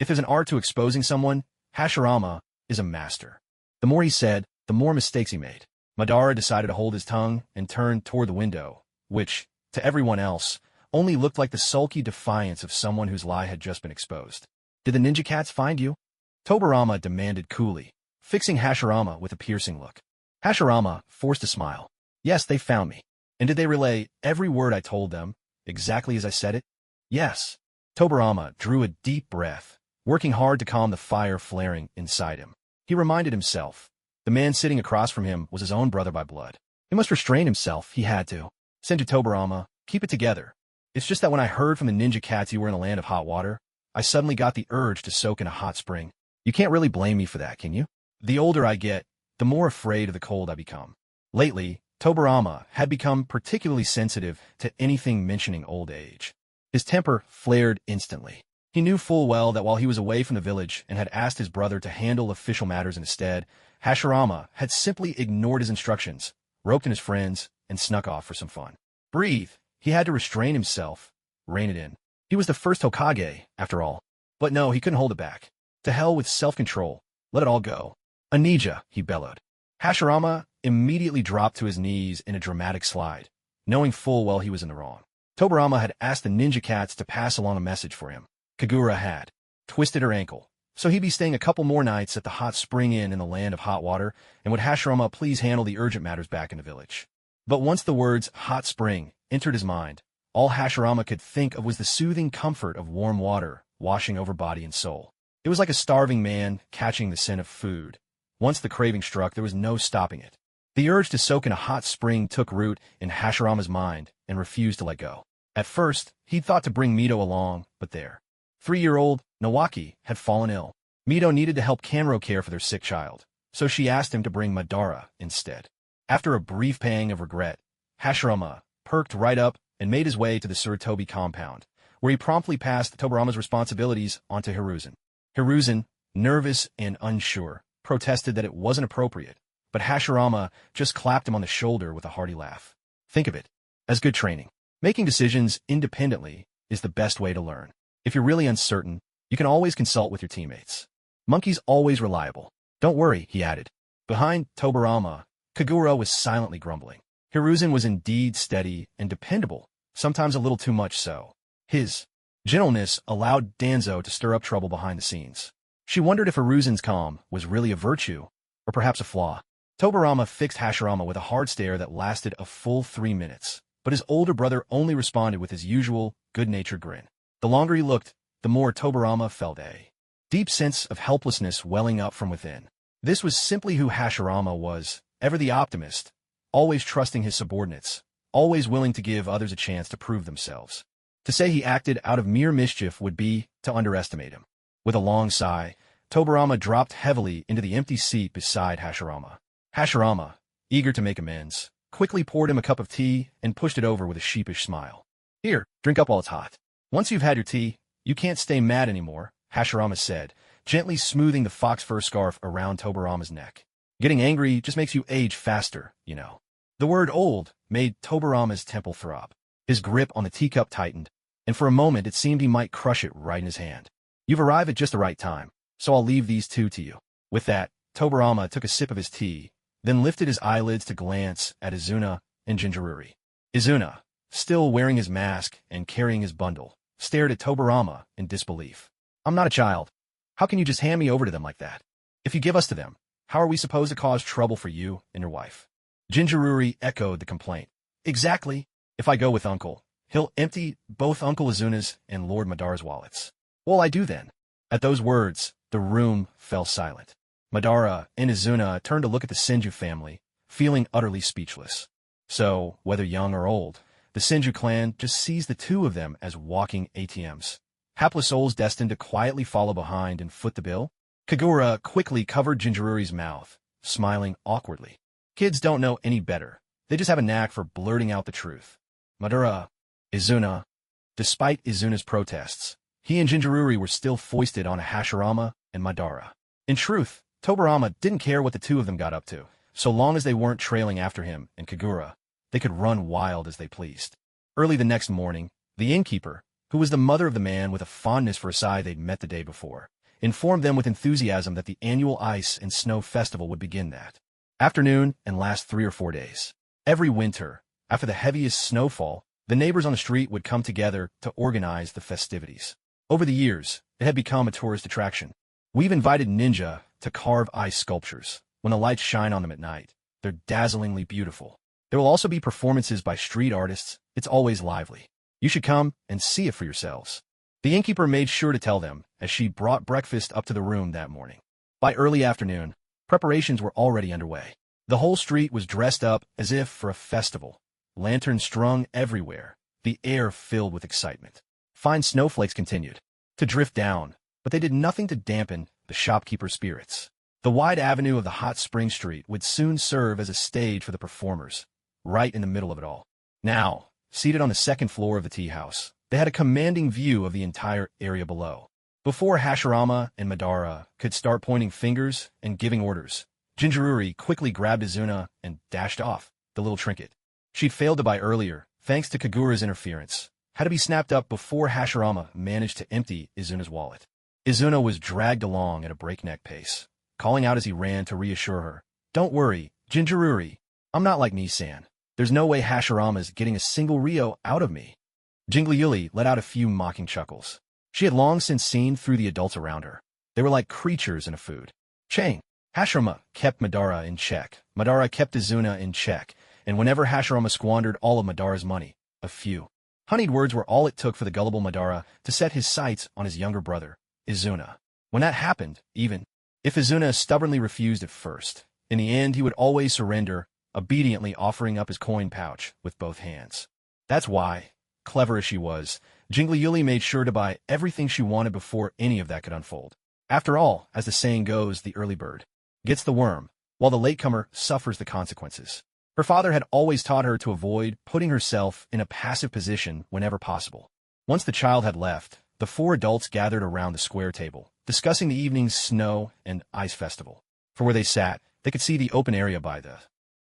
If there's an art to exposing someone, Hashirama is a master. The more he said, the more mistakes he made. Madara decided to hold his tongue and turned toward the window, which, to everyone else, only looked like the sulky defiance of someone whose lie had just been exposed. Did the ninja cats find you? Tobarama demanded coolly, fixing Hashirama with a piercing look. Hashirama forced a smile. Yes, they found me. And did they relay every word I told them, exactly as I said it? Yes. Tobarama drew a deep breath, working hard to calm the fire flaring inside him. He reminded himself, the man sitting across from him was his own brother by blood. He must restrain himself, he had to. Senju Tobarama, keep it together. It's just that when I heard from the ninja cats you were in a land of hot water, I suddenly got the urge to soak in a hot spring. You can't really blame me for that, can you? The older I get, the more afraid of the cold I become. Lately, Tobarama had become particularly sensitive to anything mentioning old age. His temper flared instantly. He knew full well that while he was away from the village and had asked his brother to handle official matters instead, Hashirama had simply ignored his instructions, roped in his friends, and snuck off for some fun. Breathe. He had to restrain himself, rein it in. He was the first Hokage, after all. But no, he couldn't hold it back. To hell with self-control. Let it all go. A ninja, he bellowed. Hashirama immediately dropped to his knees in a dramatic slide, knowing full well he was in the wrong. Tobarama had asked the ninja cats to pass along a message for him. Kagura had twisted her ankle, so he'd be staying a couple more nights at the hot spring inn in the land of hot water, and would Hashirama please handle the urgent matters back in the village. But once the words hot spring entered his mind, all Hashirama could think of was the soothing comfort of warm water washing over body and soul. It was like a starving man catching the scent of food. Once the craving struck, there was no stopping it. The urge to soak in a hot spring took root in Hashirama's mind and refused to let go. At first, he'd thought to bring Mito along, but there. 3-year-old Nawaki had fallen ill. Mito needed to help Kanro care for their sick child, so she asked him to bring Madara instead. After a brief pang of regret, Hashirama perked right up and made his way to the Suratobi compound, where he promptly passed Tobarama's responsibilities onto Hiruzen. Hiruzen, nervous and unsure, protested that it wasn't appropriate, but Hashirama just clapped him on the shoulder with a hearty laugh. Think of it as good training. Making decisions independently is the best way to learn. If you're really uncertain, you can always consult with your teammates. Monkey's always reliable. Don't worry, he added. Behind Tobarama, Kagura was silently grumbling. Hiruzen was indeed steady and dependable, sometimes a little too much so. His gentleness allowed Danzo to stir up trouble behind the scenes. She wondered if Hiruzen's calm was really a virtue, or perhaps a flaw. Tobarama fixed Hashirama with a hard stare that lasted a full 3 minutes, but his older brother only responded with his usual, good-natured grin. The longer he looked, the more Tobarama felt a deep sense of helplessness welling up from within. This was simply who Hashirama was, ever the optimist, always trusting his subordinates, always willing to give others a chance to prove themselves. To say he acted out of mere mischief would be to underestimate him. With a long sigh, Tobarama dropped heavily into the empty seat beside Hashirama. Hashirama, eager to make amends, quickly poured him a cup of tea and pushed it over with a sheepish smile. Here, drink up while it's hot. Once you've had your tea, you can't stay mad anymore, Hashirama said, gently smoothing the fox fur scarf around Tobarama's neck. Getting angry just makes you age faster, you know. The word old made Tobarama's temple throb. His grip on the teacup tightened, and for a moment it seemed he might crush it right in his hand. You've arrived at just the right time, so I'll leave these two to you. With that, Tobarama took a sip of his tea, then lifted his eyelids to glance at Izuna and Jinchuriki. Izuna, still wearing his mask and carrying his bundle, stared at Tobarama in disbelief. I'm not a child. How can you just hand me over to them like that? If you give us to them, how are we supposed to cause trouble for you and your wife? Jinchuriki echoed the complaint. Exactly. If I go with Uncle, he'll empty both Uncle Izuna's and Lord Madara's wallets. What'll I do then? At those words, the room fell silent. Madara and Izuna turned to look at the Senju family, feeling utterly speechless. So, whether young or old, the Senju clan just sees the two of them as walking ATMs. Hapless souls destined to quietly follow behind and foot the bill? Kagura quickly covered Jinchururi's mouth, smiling awkwardly. Kids don't know any better. They just have a knack for blurting out the truth. Madara, Izuna. Despite Izuna's protests, he and Jinchururi were still foisted on Hashirama and Madara. In truth, Tobirama didn't care what the two of them got up to, so long as they weren't trailing after him and Kagura. They could run wild as they pleased. Early the next morning, the innkeeper, who was the mother of the man with a fondness for a Sai they'd met the day before, informed them with enthusiasm that the annual ice and snow festival would begin that afternoon and last 3 or 4 days. Every winter, after the heaviest snowfall, the neighbors on the street would come together to organize the festivities. Over the years, it had become a tourist attraction. We've invited ninja to carve ice sculptures. When the lights shine on them at night, they're dazzlingly beautiful. There will also be performances by street artists. It's always lively. You should come and see it for yourselves. The innkeeper made sure to tell them as she brought breakfast up to the room that morning. By early afternoon, preparations were already underway. The whole street was dressed up as if for a festival. Lanterns strung everywhere, the air filled with excitement. Fine snowflakes continued to drift down, but they did nothing to dampen the shopkeeper's spirits. The wide avenue of the hot spring street would soon serve as a stage for the performers, right in the middle of it all. Now, seated on the second floor of the tea house, they had a commanding view of the entire area below. Before Hashirama and Madara could start pointing fingers and giving orders, Jinchururi quickly grabbed Izuna and dashed off, the little trinket she'd failed to buy earlier, thanks to Kagura's interference, had to be snapped up before Hashirama managed to empty Izuna's wallet. Izuna was dragged along at a breakneck pace, calling out as he ran to reassure her. Don't worry, Jinchururi. I'm not like me-san. There's no way Hashirama's getting a single Ryo out of me. Jingliuli let out a few mocking chuckles. She had long since seen through the adults around her. They were like creatures in a food chain. Hashirama kept Madara in check. Madara kept Izuna in check. And whenever Hashirama squandered all of Madara's money, a few honeyed words were all it took for the gullible Madara to set his sights on his younger brother, Izuna. When that happened, even if Izuna stubbornly refused at first, in the end he would always surrender, obediently offering up his coin pouch with both hands. That's why, clever as she was, Jingliuli made sure to buy everything she wanted before any of that could unfold. After all, as the saying goes, the early bird gets the worm, while the latecomer suffers the consequences. Her father had always taught her to avoid putting herself in a passive position whenever possible. Once the child had left, the 4 adults gathered around the square table, discussing the evening's snow and ice festival. From where they sat, they could see the open area by the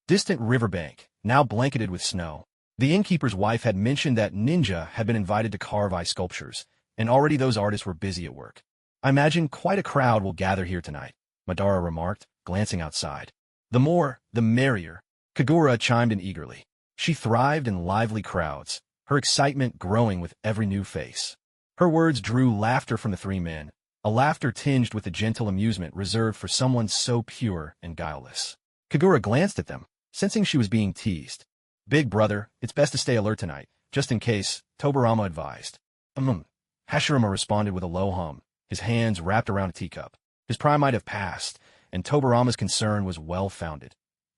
distant riverbank, now blanketed with snow. The innkeeper's wife had mentioned that ninja had been invited to carve ice sculptures, and already those artists were busy at work. I imagine quite a crowd will gather here tonight, Madara remarked, glancing outside. The more, the merrier. Kagura chimed in eagerly. She thrived in lively crowds, her excitement growing with every new face. Her words drew laughter from the 3 men, a laughter tinged with the gentle amusement reserved for someone so pure and guileless. Kagura glanced at them, sensing she was being teased. Big brother, it's best to stay alert tonight, just in case, Tobirama advised. Hashirama responded with a low hum, his hands wrapped around a teacup. His prime might have passed, and Tobirama's concern was well-founded,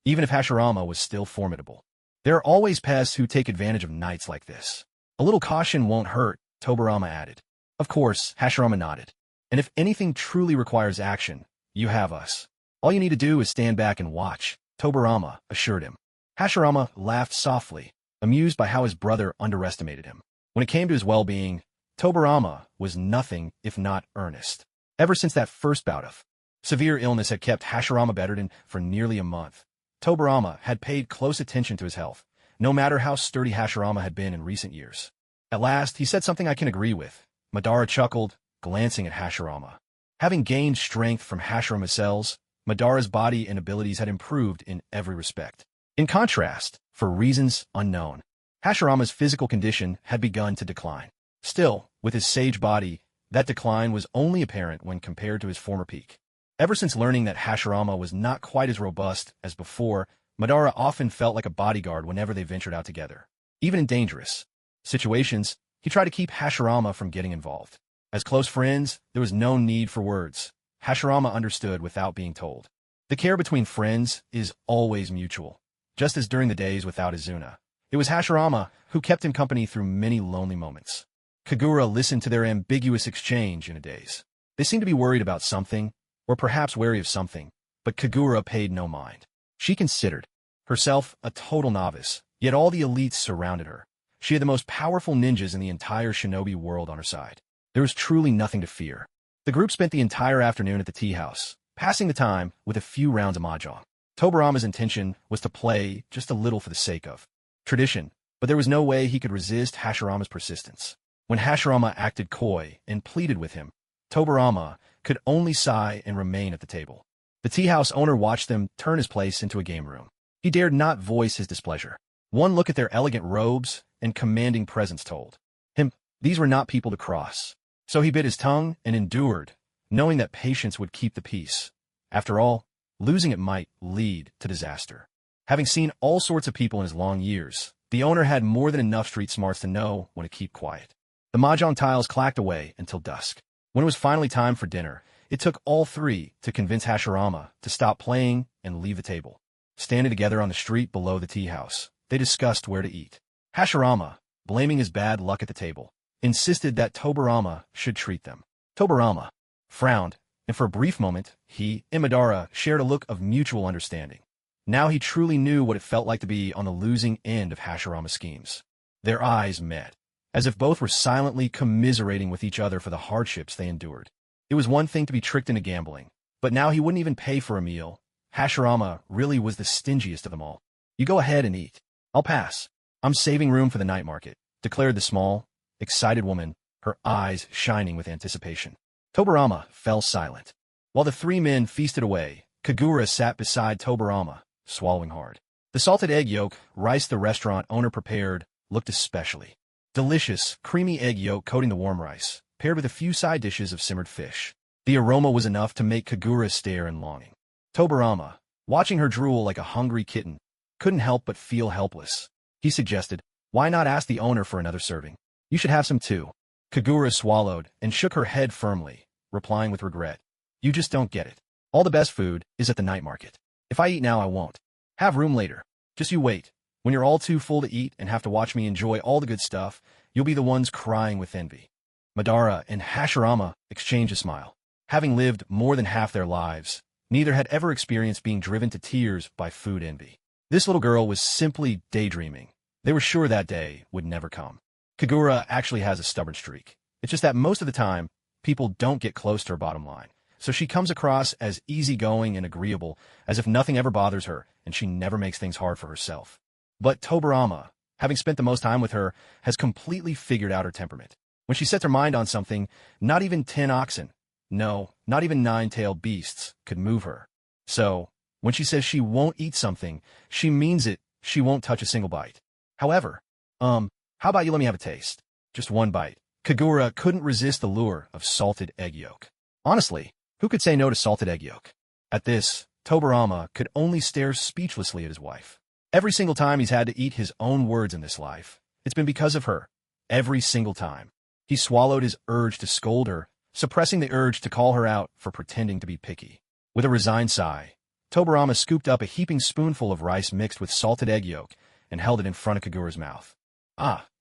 even if Hashirama was still formidable. There are always pests who take advantage of nights like this. A little caution won't hurt, Tobirama added. Of course, Hashirama nodded. And if anything truly requires action, you have us. All you need to do is stand back and watch, Tobirama assured him. Hashirama laughed softly, amused by how his brother underestimated him. When it came to his well-being, Tobirama was nothing if not earnest. Ever since that first bout of severe illness had kept Hashirama bedridden for nearly a month, Tobirama had paid close attention to his health, no matter how sturdy Hashirama had been in recent years. At last, he said something I can agree with. Madara chuckled, glancing at Hashirama. Having gained strength from Hashirama's cells, Madara's body and abilities had improved in every respect. In contrast, for reasons unknown, Hashirama's physical condition had begun to decline. Still, with his sage body, that decline was only apparent when compared to his former peak. Ever since learning that Hashirama was not quite as robust as before, Madara often felt like a bodyguard whenever they ventured out together. Even in dangerous situations, he tried to keep Hashirama from getting involved. As close friends, there was no need for words. Hashirama understood without being told. The care between friends is always mutual. Just as during the days without Izuna, it was Hashirama who kept him company through many lonely moments. Kagura listened to their ambiguous exchange in a daze. They seemed to be worried about something, or perhaps wary of something, but Kagura paid no mind. She considered herself a total novice, yet all the elites surrounded her. She had the most powerful ninjas in the entire shinobi world on her side. There was truly nothing to fear. The group spent the entire afternoon at the tea house, passing the time with a few rounds of mahjong. Tobarama's intention was to play just a little for the sake of tradition, but there was no way he could resist Hashirama's persistence. When Hashirama acted coy and pleaded with him, Tobarama could only sigh and remain at the table. The tea house owner watched them turn his place into a game room. He dared not voice his displeasure. One look at their elegant robes and commanding presence told him these were not people to cross. So he bit his tongue and endured, knowing that patience would keep the peace. After all, losing it might lead to disaster. Having seen all sorts of people in his long years, the owner had more than enough street smarts to know when to keep quiet. The mahjong tiles clacked away until dusk. When it was finally time for dinner, it took all three to convince Hashirama to stop playing and leave the table. Standing together on the street below the tea house, they discussed where to eat. Hashirama, blaming his bad luck at the table, insisted that Tobarama should treat them. Tobarama frowned, and for a brief moment, he and Madara shared a look of mutual understanding. Now he truly knew what it felt like to be on the losing end of Hashirama's schemes. Their eyes met, as if both were silently commiserating with each other for the hardships they endured. It was one thing to be tricked into gambling, but now he wouldn't even pay for a meal. Hashirama really was the stingiest of them all. You go ahead and eat. I'll pass. I'm saving room for the night market, declared the small, excited woman, her eyes shining with anticipation. Tobarama fell silent. While the three men feasted away, Kagura sat beside Tobarama, swallowing hard. The salted egg yolk rice the restaurant owner prepared looked especially delicious, creamy egg yolk coating the warm rice, paired with a few side dishes of simmered fish. The aroma was enough to make Kagura stare in longing. Tobarama, watching her drool like a hungry kitten, couldn't help but feel helpless. He suggested, why not ask the owner for another serving? You should have some too. Kagura swallowed and shook her head firmly, replying with regret. You just don't get it. All the best food is at the night market. If I eat now, I won't have room later. Just you wait. When you're all too full to eat and have to watch me enjoy all the good stuff, you'll be the ones crying with envy. Madara and Hashirama exchanged a smile. Having lived more than half their lives, neither had ever experienced being driven to tears by food envy. This little girl was simply daydreaming. They were sure that day would never come. Kagura actually has a stubborn streak. It's just that most of the time, people don't get close to her bottom line. So she comes across as easygoing and agreeable, as if nothing ever bothers her, and she never makes things hard for herself. But Tobarama, having spent the most time with her, has completely figured out her temperament. When she sets her mind on something, not even 10 oxen, no, not even 9-tailed beasts, could move her. So, when she says she won't eat something, she means it. She won't touch a single bite. However, how about you let me have a taste? Just one bite. Kagura couldn't resist the lure of salted egg yolk. Honestly, who could say no to salted egg yolk? At this, Tobarama could only stare speechlessly at his wife. Every single time he's had to eat his own words in this life, it's been because of her. Every single time. He swallowed his urge to scold her, suppressing the urge to call her out for pretending to be picky. With a resigned sigh, Tobarama scooped up a heaping spoonful of rice mixed with salted egg yolk and held it in front of Kagura's mouth.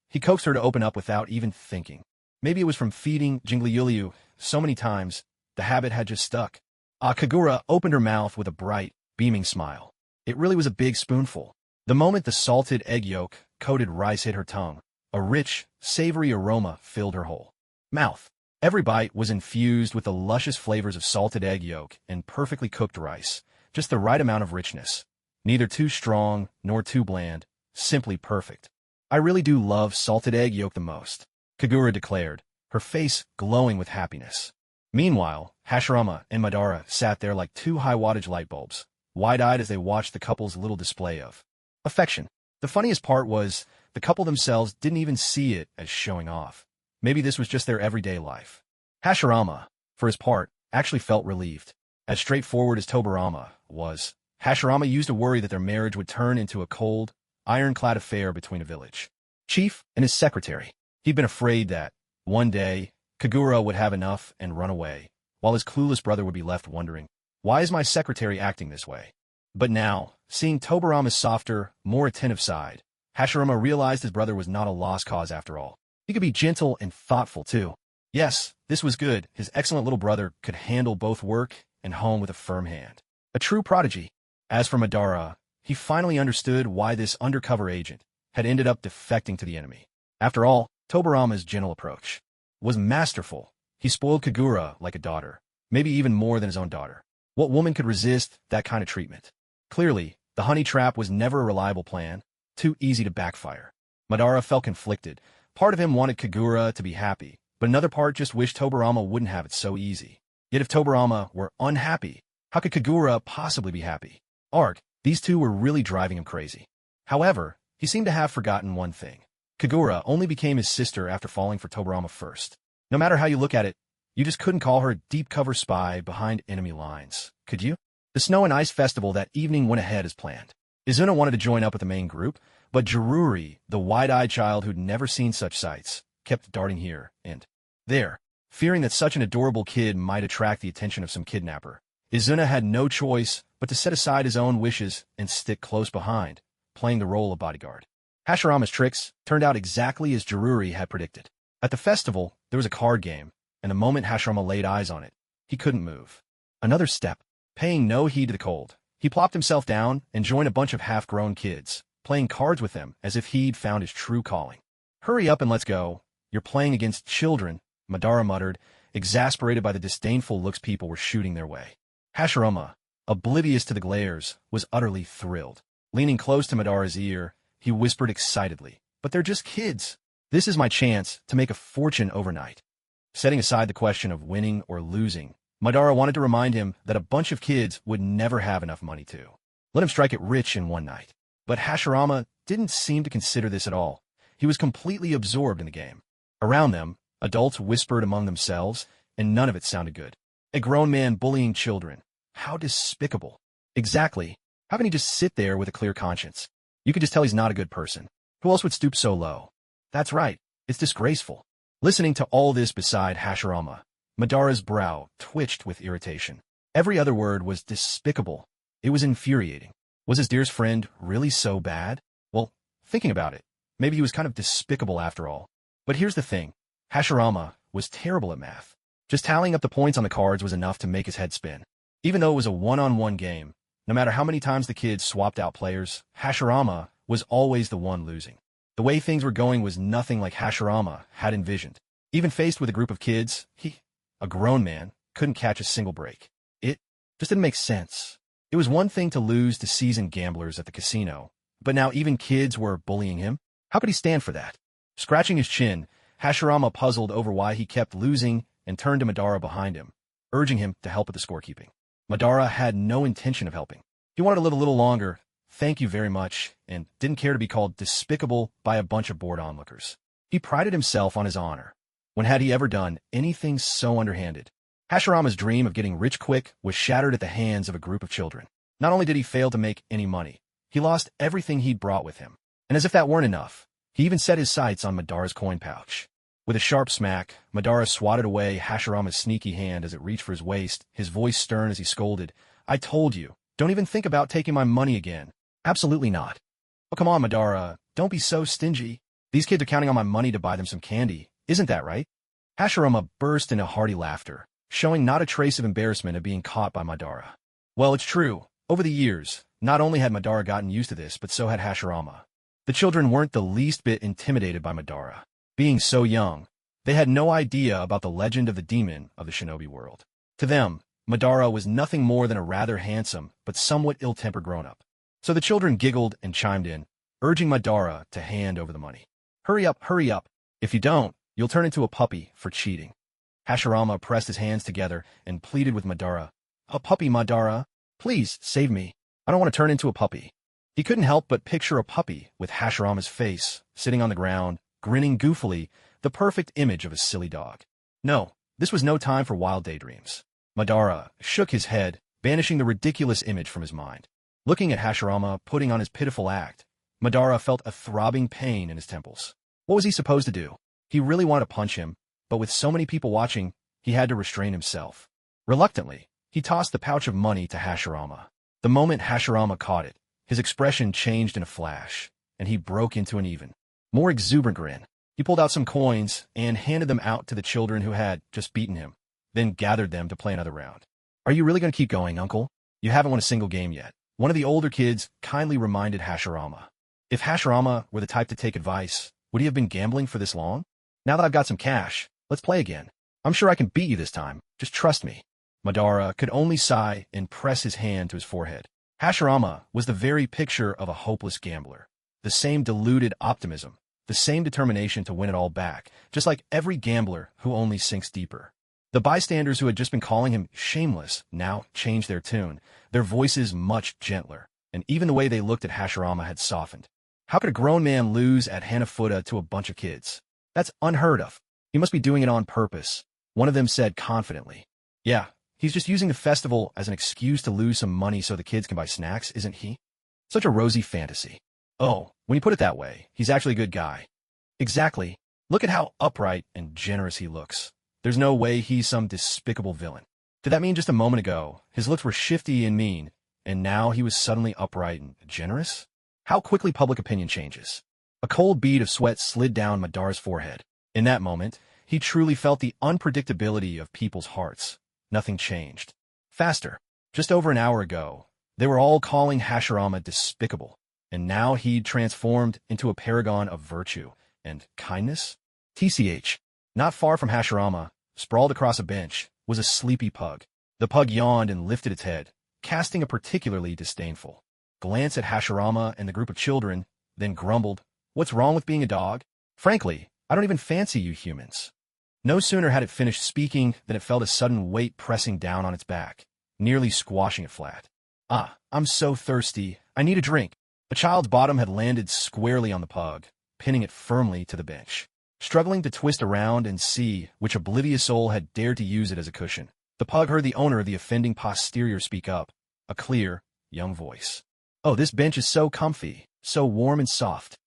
He coaxed her to open up without even thinking. Maybe it was from feeding Jingliuliu so many times, the habit had just stuck. Kagura opened her mouth with a bright, beaming smile. It really was a big spoonful. The moment the salted egg yolk-coated rice hit her tongue, a rich, savory aroma filled her whole mouth. Every bite was infused with the luscious flavors of salted egg yolk and perfectly cooked rice, just the right amount of richness. Neither too strong nor too bland, simply perfect. I really do love salted egg yolk the most, Kagura declared, her face glowing with happiness. Meanwhile, Hashirama and Madara sat there like two high-wattage light bulbs, wide-eyed as they watched the couple's little display of affection. The funniest part was, the couple themselves didn't even see it as showing off. Maybe this was just their everyday life. Hashirama, for his part, actually felt relieved. As straightforward as Tobarama was, Hashirama used to worry that their marriage would turn into a cold, ironclad affair between a village chief and his secretary. He'd been afraid that, one day, Kagura would have enough and run away, while his clueless brother would be left wondering, why is my secretary acting this way? But now, seeing Tobarama's softer, more attentive side, Hashirama realized his brother was not a lost cause after all. He could be gentle and thoughtful, too. Yes, this was good. His excellent little brother could handle both work and home with a firm hand. A true prodigy. As for Madara, he finally understood why this undercover agent had ended up defecting to the enemy. After all, Tobirama's gentle approach was masterful. He spoiled Kagura like a daughter, maybe even more than his own daughter. What woman could resist that kind of treatment? Clearly, the honey trap was never a reliable plan, too easy to backfire. Madara felt conflicted. Part of him wanted Kagura to be happy, but another part just wished Tobirama wouldn't have it so easy. Yet if Tobirama were unhappy, how could Kagura possibly be happy? These two were really driving him crazy. However, he seemed to have forgotten one thing. Kagura only became his sister after falling for Tobirama first. No matter how you look at it, you just couldn't call her a deep-cover spy behind enemy lines, could you? The Snow and Ice Festival that evening went ahead as planned. Izuna wanted to join up with the main group, but Jiruri, the wide-eyed child who'd never seen such sights, kept darting here and there, fearing that such an adorable kid might attract the attention of some kidnapper. Izuna had no choice but to set aside his own wishes and stick close behind, playing the role of bodyguard. Hashirama's tricks turned out exactly as Jiruri had predicted. At the festival, there was a card game, and the moment Hashirama laid eyes on it, he couldn't move. Another step. Paying no heed to the cold, he plopped himself down and joined a bunch of half-grown kids, playing cards with them as if he'd found his true calling. "Hurry up and let's go. You're playing against children," Madara muttered, exasperated by the disdainful looks people were shooting their way. Hashirama, oblivious to the glares, was utterly thrilled. Leaning close to Madara's ear, he whispered excitedly, "But they're just kids. This is my chance to make a fortune overnight." Setting aside the question of winning or losing, Madara wanted to remind him that a bunch of kids would never have enough money to let him strike it rich in one night. But Hashirama didn't seem to consider this at all. He was completely absorbed in the game. Around them, adults whispered among themselves, and none of it sounded good. A grown man bullying children. How despicable. Exactly. How can he just sit there with a clear conscience? You could just tell he's not a good person. Who else would stoop so low? That's right. It's disgraceful. Listening to all this beside Hashirama, Madara's brow twitched with irritation. Every other word was despicable. It was infuriating. Was his dearest friend really so bad? Well, thinking about it, maybe he was kind of despicable after all. But here's the thing. Hashirama was terrible at math. Just tallying up the points on the cards was enough to make his head spin. Even though it was a one-on-one game, no matter how many times the kids swapped out players, Hashirama was always the one losing. The way things were going was nothing like Hashirama had envisioned. Even faced with a group of kids, he, a grown man, couldn't catch a single break. It just didn't make sense. It was one thing to lose to seasoned gamblers at the casino, but now even kids were bullying him? How could he stand for that? Scratching his chin, Hashirama puzzled over why he kept losing and turned to Madara behind him, urging him to help with the scorekeeping. Madara had no intention of helping. He wanted to live a little longer, thank you very much, and didn't care to be called despicable by a bunch of bored onlookers. He prided himself on his honor. When had he ever done anything so underhanded? Hashirama's dream of getting rich quick was shattered at the hands of a group of children. Not only did he fail to make any money, he lost everything he'd brought with him. And as if that weren't enough, he even set his sights on Madara's coin pouch. With a sharp smack, Madara swatted away Hashirama's sneaky hand as it reached for his waist, his voice stern as he scolded, "I told you, don't even think about taking my money again." "Absolutely not." "Oh, come on, Madara, don't be so stingy. These kids are counting on my money to buy them some candy. Isn't that right?" Hashirama burst into hearty laughter, showing not a trace of embarrassment at being caught by Madara. Well, it's true. Over the years, not only had Madara gotten used to this, but so had Hashirama. The children weren't the least bit intimidated by Madara. Being so young, they had no idea about the legend of the demon of the shinobi world. To them, Madara was nothing more than a rather handsome but somewhat ill-tempered grown-up. So the children giggled and chimed in, urging Madara to hand over the money. Hurry up, hurry up. If you don't, you'll turn into a puppy for cheating." Hashirama pressed his hands together and pleaded with Madara. "A puppy, Madara? Please, save me. I don't want to turn into a puppy." He couldn't help but picture a puppy with Hashirama's face, sitting on the ground, grinning goofily, the perfect image of a silly dog. No, this was no time for wild daydreams. Madara shook his head, banishing the ridiculous image from his mind. Looking at Hashirama putting on his pitiful act, Madara felt a throbbing pain in his temples. What was he supposed to do? He really wanted to punch him, but with so many people watching, he had to restrain himself. Reluctantly, he tossed the pouch of money to Hashirama. The moment Hashirama caught it, his expression changed in a flash, and he broke into an even more exuberant grin. He pulled out some coins and handed them out to the children who had just beaten him, then gathered them to play another round. Are you really going to keep going, Uncle? You haven't won a single game yet. One of the older kids kindly reminded Hashirama. If Hashirama were the type to take advice, would he have been gambling for this long? Now that I've got some cash, let's play again. I'm sure I can beat you this time. Just trust me. Madara could only sigh and press his hand to his forehead. Hashirama was the very picture of a hopeless gambler. The same deluded optimism, the same determination to win it all back, just like every gambler who only sinks deeper. The bystanders who had just been calling him shameless now changed their tune, their voices much gentler, and even the way they looked at Hashirama had softened. How could a grown man lose at Hanafuda to a bunch of kids? That's unheard of. He must be doing it on purpose, one of them said confidently. Yeah, he's just using the festival as an excuse to lose some money so the kids can buy snacks, isn't he? Such a rosy fantasy. Oh, when you put it that way, he's actually a good guy. Exactly. Look at how upright and generous he looks. There's no way he's some despicable villain. Did that mean just a moment ago his looks were shifty and mean, and now he was suddenly upright and generous? How quickly public opinion changes. A cold bead of sweat slid down Madara's forehead. In that moment, he truly felt the unpredictability of people's hearts. Nothing changed. Faster. Just over an hour ago, they were all calling Hashirama despicable, and now he'd transformed into a paragon of virtue and kindness? TCH. Not far from Hashirama, sprawled across a bench, was a sleepy pug. The pug yawned and lifted its head, casting a particularly disdainful glance at Hashirama and the group of children, then grumbled, "What's wrong with being a dog? Frankly, I don't even fancy you humans." No sooner had it finished speaking than it felt a sudden weight pressing down on its back, nearly squashing it flat. "Ah, I'm so thirsty. I need a drink." A child's bottom had landed squarely on the pug, pinning it firmly to the bench. Struggling to twist around and see which oblivious soul had dared to use it as a cushion, the pug heard the owner of the offending posterior speak up, a clear, young voice. "Oh, this bench is so comfy, so warm and soft."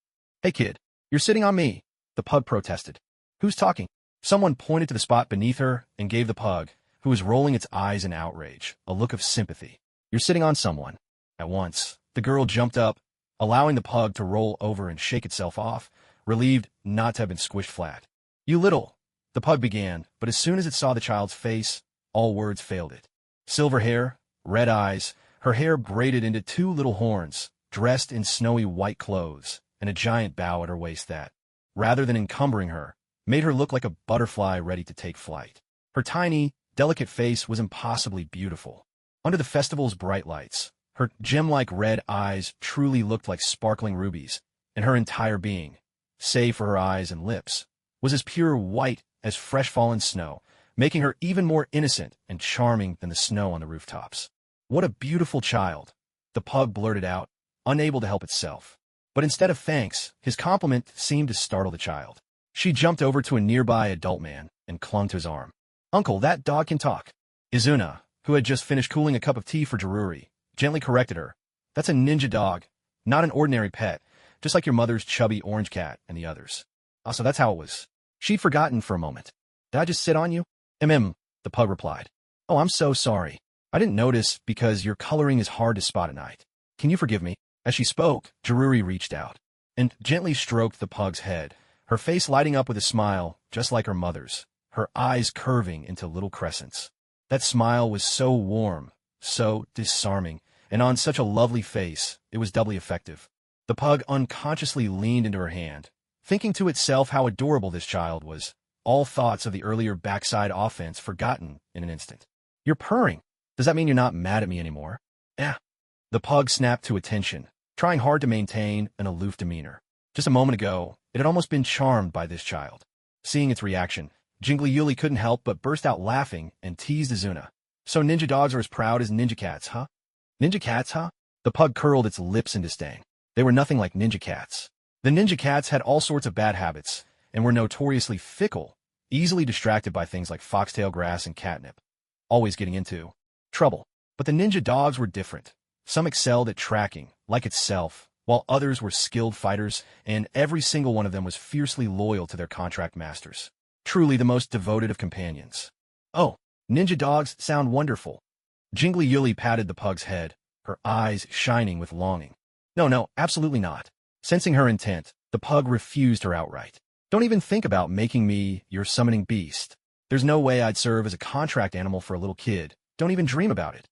"Hey kid, you're sitting on me," the pug protested. "Who's talking?" Someone pointed to the spot beneath her and gave the pug, who was rolling its eyes in outrage, a look of sympathy. "You're sitting on someone." At once, the girl jumped up, allowing the pug to roll over and shake itself off, relieved not to have been squished flat. "You little," the pug began, but as soon as it saw the child's face, all words failed it. Silver hair, red eyes, her hair braided into two little horns, dressed in snowy white clothes, and a giant bow at her waist that, rather than encumbering her, made her look like a butterfly ready to take flight. Her tiny, delicate face was impossibly beautiful. Under the festival's bright lights, her gem-like red eyes truly looked like sparkling rubies, and her entire being, save for her eyes and lips, was as pure white as fresh-fallen snow, making her even more innocent and charming than the snow on the rooftops. "What a beautiful child," the pug blurted out, unable to help itself. But instead of thanks, his compliment seemed to startle the child. She jumped over to a nearby adult man and clung to his arm. "Uncle, that dog can talk." Izuna, who had just finished cooling a cup of tea for Jaruri, gently corrected her. "That's a ninja dog, not an ordinary pet, just like your mother's chubby orange cat and the others." So that's how it was. She'd forgotten for a moment. "Did I just sit on you?" The pug replied. "Oh, I'm so sorry. I didn't notice because your coloring is hard to spot at night. Can you forgive me?" As she spoke, Jaruri reached out and gently stroked the pug's head, her face lighting up with a smile just like her mother's, her eyes curving into little crescents. That smile was so warm, so disarming, and on such a lovely face, it was doubly effective. The pug unconsciously leaned into her hand, thinking to itself how adorable this child was, all thoughts of the earlier backside offense forgotten in an instant. "You're purring. Does that mean you're not mad at me anymore?" "Eh." The pug snapped to attention, trying hard to maintain an aloof demeanor. Just a moment ago, it had almost been charmed by this child. Seeing its reaction, Jingli Yuli couldn't help but burst out laughing and teased Izuna. "So ninja dogs are as proud as ninja cats, huh?" "Ninja cats, huh?" The pug curled its lips in disdain. They were nothing like ninja cats. The ninja cats had all sorts of bad habits and were notoriously fickle, easily distracted by things like foxtail grass and catnip, always getting into trouble. But the ninja dogs were different. Some excelled at tracking, like itself, while others were skilled fighters, and every single one of them was fiercely loyal to their contract masters. Truly the most devoted of companions. "Oh, ninja dogs sound wonderful." Jingli Yuli patted the pug's head, her eyes shining with longing. No, absolutely not." Sensing her intent, the pug refused her outright. Don't even think about making me your summoning beast. There's no way I'd serve as a contract animal for a little kid. Don't even dream about it.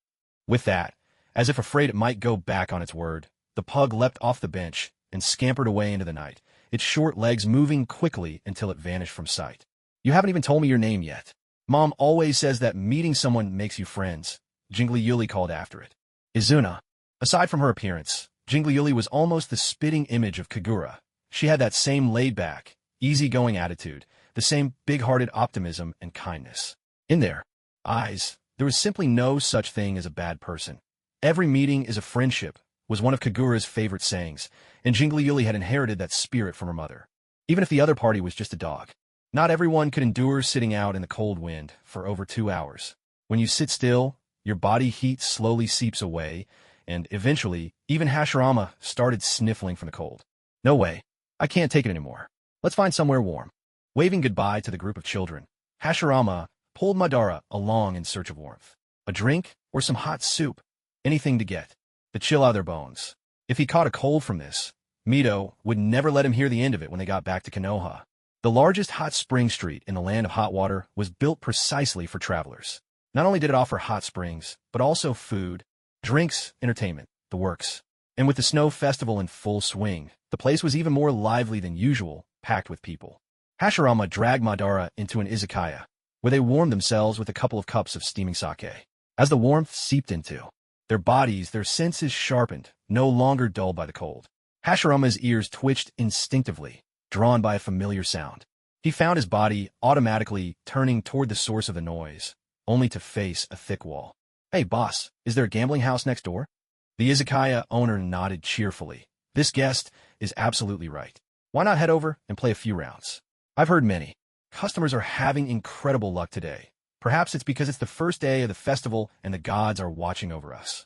With that, as if afraid it might go back on its word, the pug leapt off the bench and scampered away into the night, its short legs moving quickly until it vanished from sight. You haven't even told me your name yet. Mom always says that meeting someone makes you friends, Jingli Yuli called after it. Izuna. Aside from her appearance, Jingli Yuli was almost the spitting image of Kagura. She had that same laid-back, easygoing attitude, the same big-hearted optimism and kindness. In their eyes, there was simply no such thing as a bad person. Every meeting is a friendship, was one of Kagura's favorite sayings, and Jingli Yuli had inherited that spirit from her mother. Even if the other party was just a dog. Not everyone could endure sitting out in the cold wind for over 2 hours. When you sit still, your body heat slowly seeps away, and eventually, even Hashirama started sniffling from the cold. No way. I can't take it anymore. Let's find somewhere warm. Waving goodbye to the group of children, Hashirama pulled Madara along in search of warmth. A drink or some hot soup. Anything to get. To chill out their bones. If he caught a cold from this, Mito would never let him hear the end of it when they got back to Konoha. The largest hot spring street in the land of hot water was built precisely for travelers. Not only did it offer hot springs, but also food, drinks, entertainment, the works. And with the snow festival in full swing, the place was even more lively than usual, packed with people. Hashirama dragged Madara into an izakaya, where they warmed themselves with a couple of cups of steaming sake. As the warmth seeped into their bodies, their senses sharpened, no longer dulled by the cold. Hashirama's ears twitched instinctively, drawn by a familiar sound. He found his body automatically turning toward the source of the noise, only to face a thick wall. Hey, boss, is there a gambling house next door? The izakaya owner nodded cheerfully. This guest is absolutely right. Why not head over and play a few rounds? I've heard many customers are having incredible luck today. Perhaps it's because it's the first day of the festival and the gods are watching over us.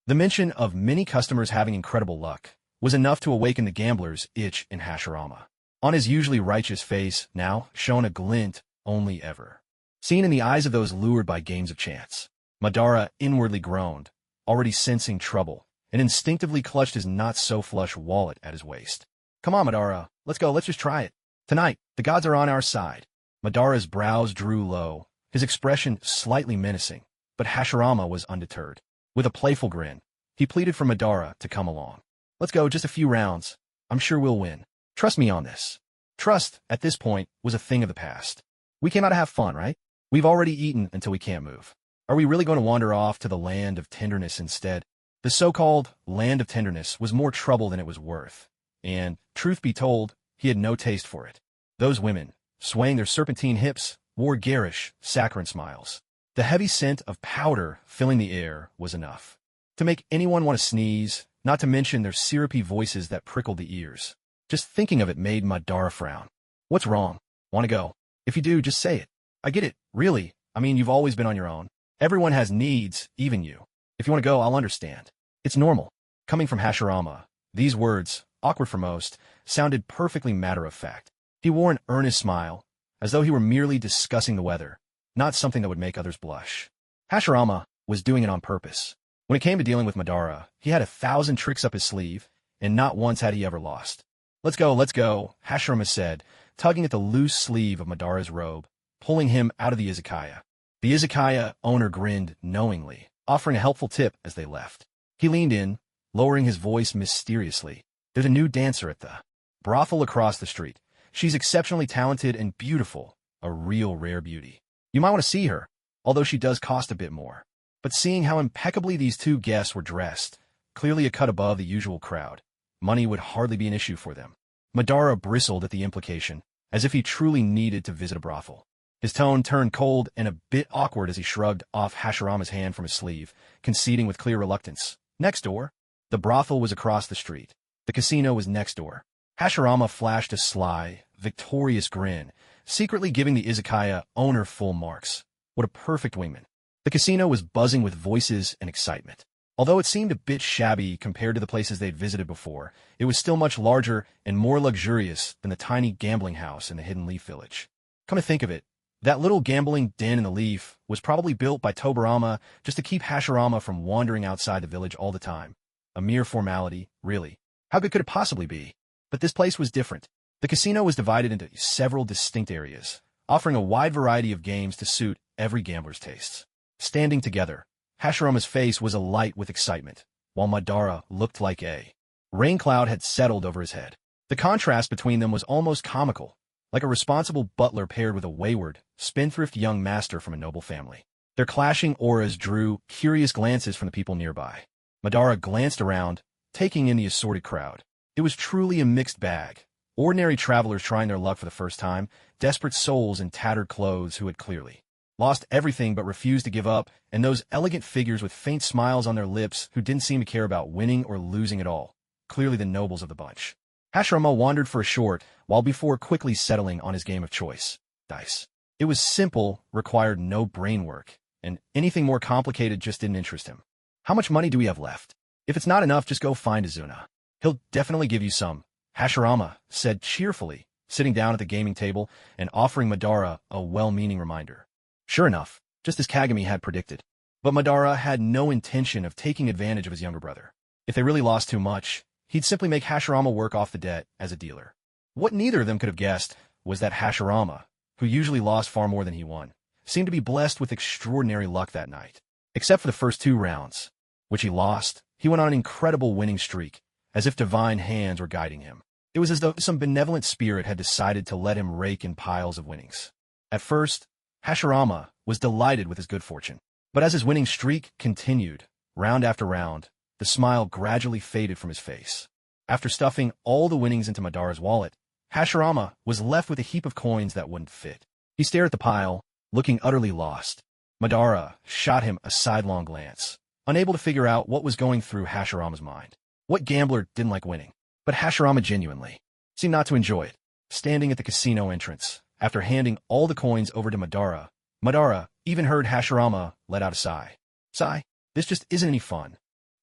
The mention of many customers having incredible luck was enough to awaken the gambler's itch in Hashirama. On his usually righteous face now shone a glint only ever seen in the eyes of those lured by games of chance. Madara inwardly groaned, already sensing trouble, and instinctively clutched his not-so-flush wallet at his waist. Come on, Madara, let's go, let's just try it. Tonight, the gods are on our side. Madara's brows drew low, his expression slightly menacing, but Hashirama was undeterred. With a playful grin, he pleaded for Madara to come along. Let's go, just a few rounds. I'm sure we'll win. Trust me on this. Trust, at this point, was a thing of the past. We came out to have fun, right? We've already eaten until we can't move. Are we really going to wander off to the land of tenderness instead? The so-called land of tenderness was more trouble than it was worth, and, truth be told, he had no taste for it. Those women, swaying their serpentine hips, wore garish, saccharine smiles. The heavy scent of powder filling the air was enough to make anyone want to sneeze, not to mention their syrupy voices that prickled the ears. Just thinking of it made Madara frown. What's wrong? Want to go? If you do, just say it. I get it, really. I mean, you've always been on your own. Everyone has needs, even you. If you want to go, I'll understand. It's normal. Coming from Hashirama, these words, awkward for most, sounded perfectly matter-of-fact. He wore an earnest smile, as though he were merely discussing the weather, not something that would make others blush. Hashirama was doing it on purpose. When it came to dealing with Madara, he had 1,000 tricks up his sleeve, and not once had he ever lost. Let's go, Hashirama said, tugging at the loose sleeve of Madara's robe, pulling him out of the izakaya. The izakaya owner grinned knowingly, offering a helpful tip as they left. He leaned in, lowering his voice mysteriously. There's a new dancer at the brothel across the street. She's exceptionally talented and beautiful, a real rare beauty. You might want to see her, although she does cost a bit more. But seeing how impeccably these two guests were dressed, clearly a cut above the usual crowd, money would hardly be an issue for them. Madara bristled at the implication, as if he truly needed to visit a brothel. His tone turned cold and a bit awkward as he shrugged off Hashirama's hand from his sleeve, conceding with clear reluctance. Next door. The brothel was across the street. The casino was next door. Hashirama flashed a sly, victorious grin, secretly giving the izakaya owner full marks. What a perfect wingman. The casino was buzzing with voices and excitement. Although it seemed a bit shabby compared to the places they'd visited before, it was still much larger and more luxurious than the tiny gambling house in the Hidden Leaf Village. Come to think of it, that little gambling den in the leaf was probably built by Tobirama just to keep Hashirama from wandering outside the village all the time. A mere formality, really. How good could it possibly be? But this place was different. The casino was divided into several distinct areas, offering a wide variety of games to suit every gambler's tastes. Standing together, Hashirama's face was alight with excitement, while Madara looked like a rain cloud had settled over his head. The contrast between them was almost comical, like a responsible butler paired with a wayward, spendthrift young master from a noble family. Their clashing auras drew curious glances from the people nearby. Madara glanced around, taking in the assorted crowd. It was truly a mixed bag. Ordinary travelers trying their luck for the first time, desperate souls in tattered clothes who had clearly lost everything but refused to give up, and those elegant figures with faint smiles on their lips who didn't seem to care about winning or losing at all, clearly the nobles of the bunch. Hashirama wandered for a short while before quickly settling on his game of choice, dice. It was simple, required no brain work, and anything more complicated just didn't interest him. How much money do we have left? If it's not enough, just go find Izuna. He'll definitely give you some, Hashirama said cheerfully, sitting down at the gaming table and offering Madara a well-meaning reminder. Sure enough, just as Kagami had predicted. But Madara had no intention of taking advantage of his younger brother. If they really lost too much, he'd simply make Hashirama work off the debt as a dealer. What neither of them could have guessed was that Hashirama, who usually lost far more than he won, seemed to be blessed with extraordinary luck that night. Except for the first 2 rounds, which he lost, he went on an incredible winning streak, as if divine hands were guiding him. It was as though some benevolent spirit had decided to let him rake in piles of winnings. At first, Hashirama was delighted with his good fortune. But as his winning streak continued, round after round, the smile gradually faded from his face. After stuffing all the winnings into Madara's wallet, Hashirama was left with a heap of coins that wouldn't fit. He stared at the pile, looking utterly lost. Madara shot him a sidelong glance, unable to figure out what was going through Hashirama's mind. What gambler didn't like winning? But Hashirama genuinely seemed not to enjoy it. Standing at the casino entrance, after handing all the coins over to Madara, Madara even heard Hashirama let out a sigh. Sigh? This just isn't any fun.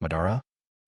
Madara?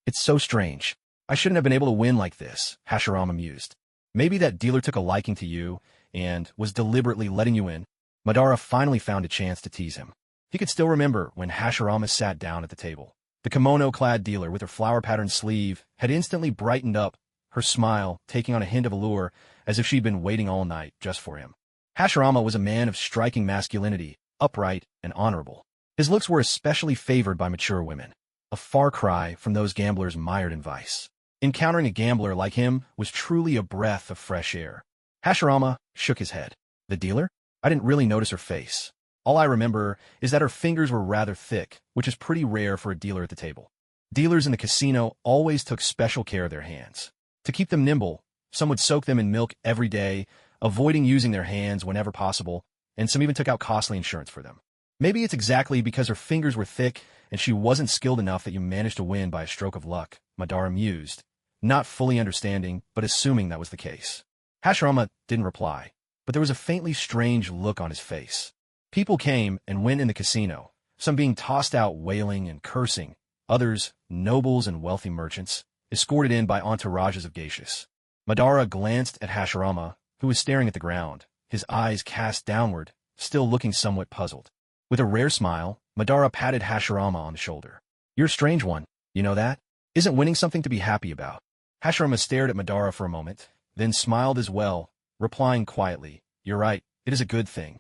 It's so strange. I shouldn't have been able to win like this, Hashirama mused. Maybe that dealer took a liking to you and was deliberately letting you in. Madara finally found a chance to tease him. He could still remember when Hashirama sat down at the table. The kimono-clad dealer with her flower-patterned sleeve had instantly brightened up, her smile taking on a hint of allure as if she'd been waiting all night just for him. Hashirama was a man of striking masculinity, upright and honorable. His looks were especially favored by mature women, a far cry from those gamblers mired in vice. Encountering a gambler like him was truly a breath of fresh air. Hashirama shook his head. The dealer? I didn't really notice her face. All I remember is that her fingers were rather thick, which is pretty rare for a dealer at the table. Dealers in the casino always took special care of their hands. To keep them nimble, some would soak them in milk every day, avoiding using their hands whenever possible, and some even took out costly insurance for them. Maybe it's exactly because her fingers were thick and she wasn't skilled enough that you managed to win by a stroke of luck, Madara mused, not fully understanding, but assuming that was the case. Hashirama didn't reply, but there was a faintly strange look on his face. People came and went in the casino, some being tossed out wailing and cursing, others, nobles and wealthy merchants, escorted in by entourages of geishas. Madara glanced at Hashirama, who was staring at the ground, his eyes cast downward, still looking somewhat puzzled. With a rare smile, Madara patted Hashirama on the shoulder. You're a strange one, you know that? Isn't winning something to be happy about? Hashirama stared at Madara for a moment, then smiled as well, replying quietly, You're right, it is a good thing.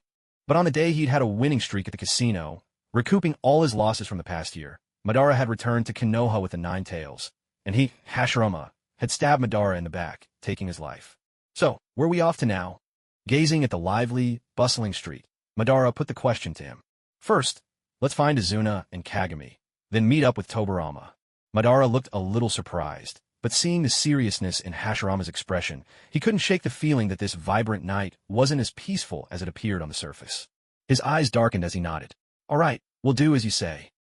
But on the day he'd had a winning streak at the casino, recouping all his losses from the past year, Madara had returned to Konoha with the 9 tails, and he, Hashirama, had stabbed Madara in the back, taking his life. So, where are we off to now? Gazing at the lively, bustling street, Madara put the question to him. First, let's find Izuna and Kagami, then meet up with Tobarama. Madara looked a little surprised, but seeing the seriousness in Hashirama's expression, he couldn't shake the feeling that this vibrant night wasn't as peaceful as it appeared on the surface. His eyes darkened as he nodded. All right, we'll do as you say.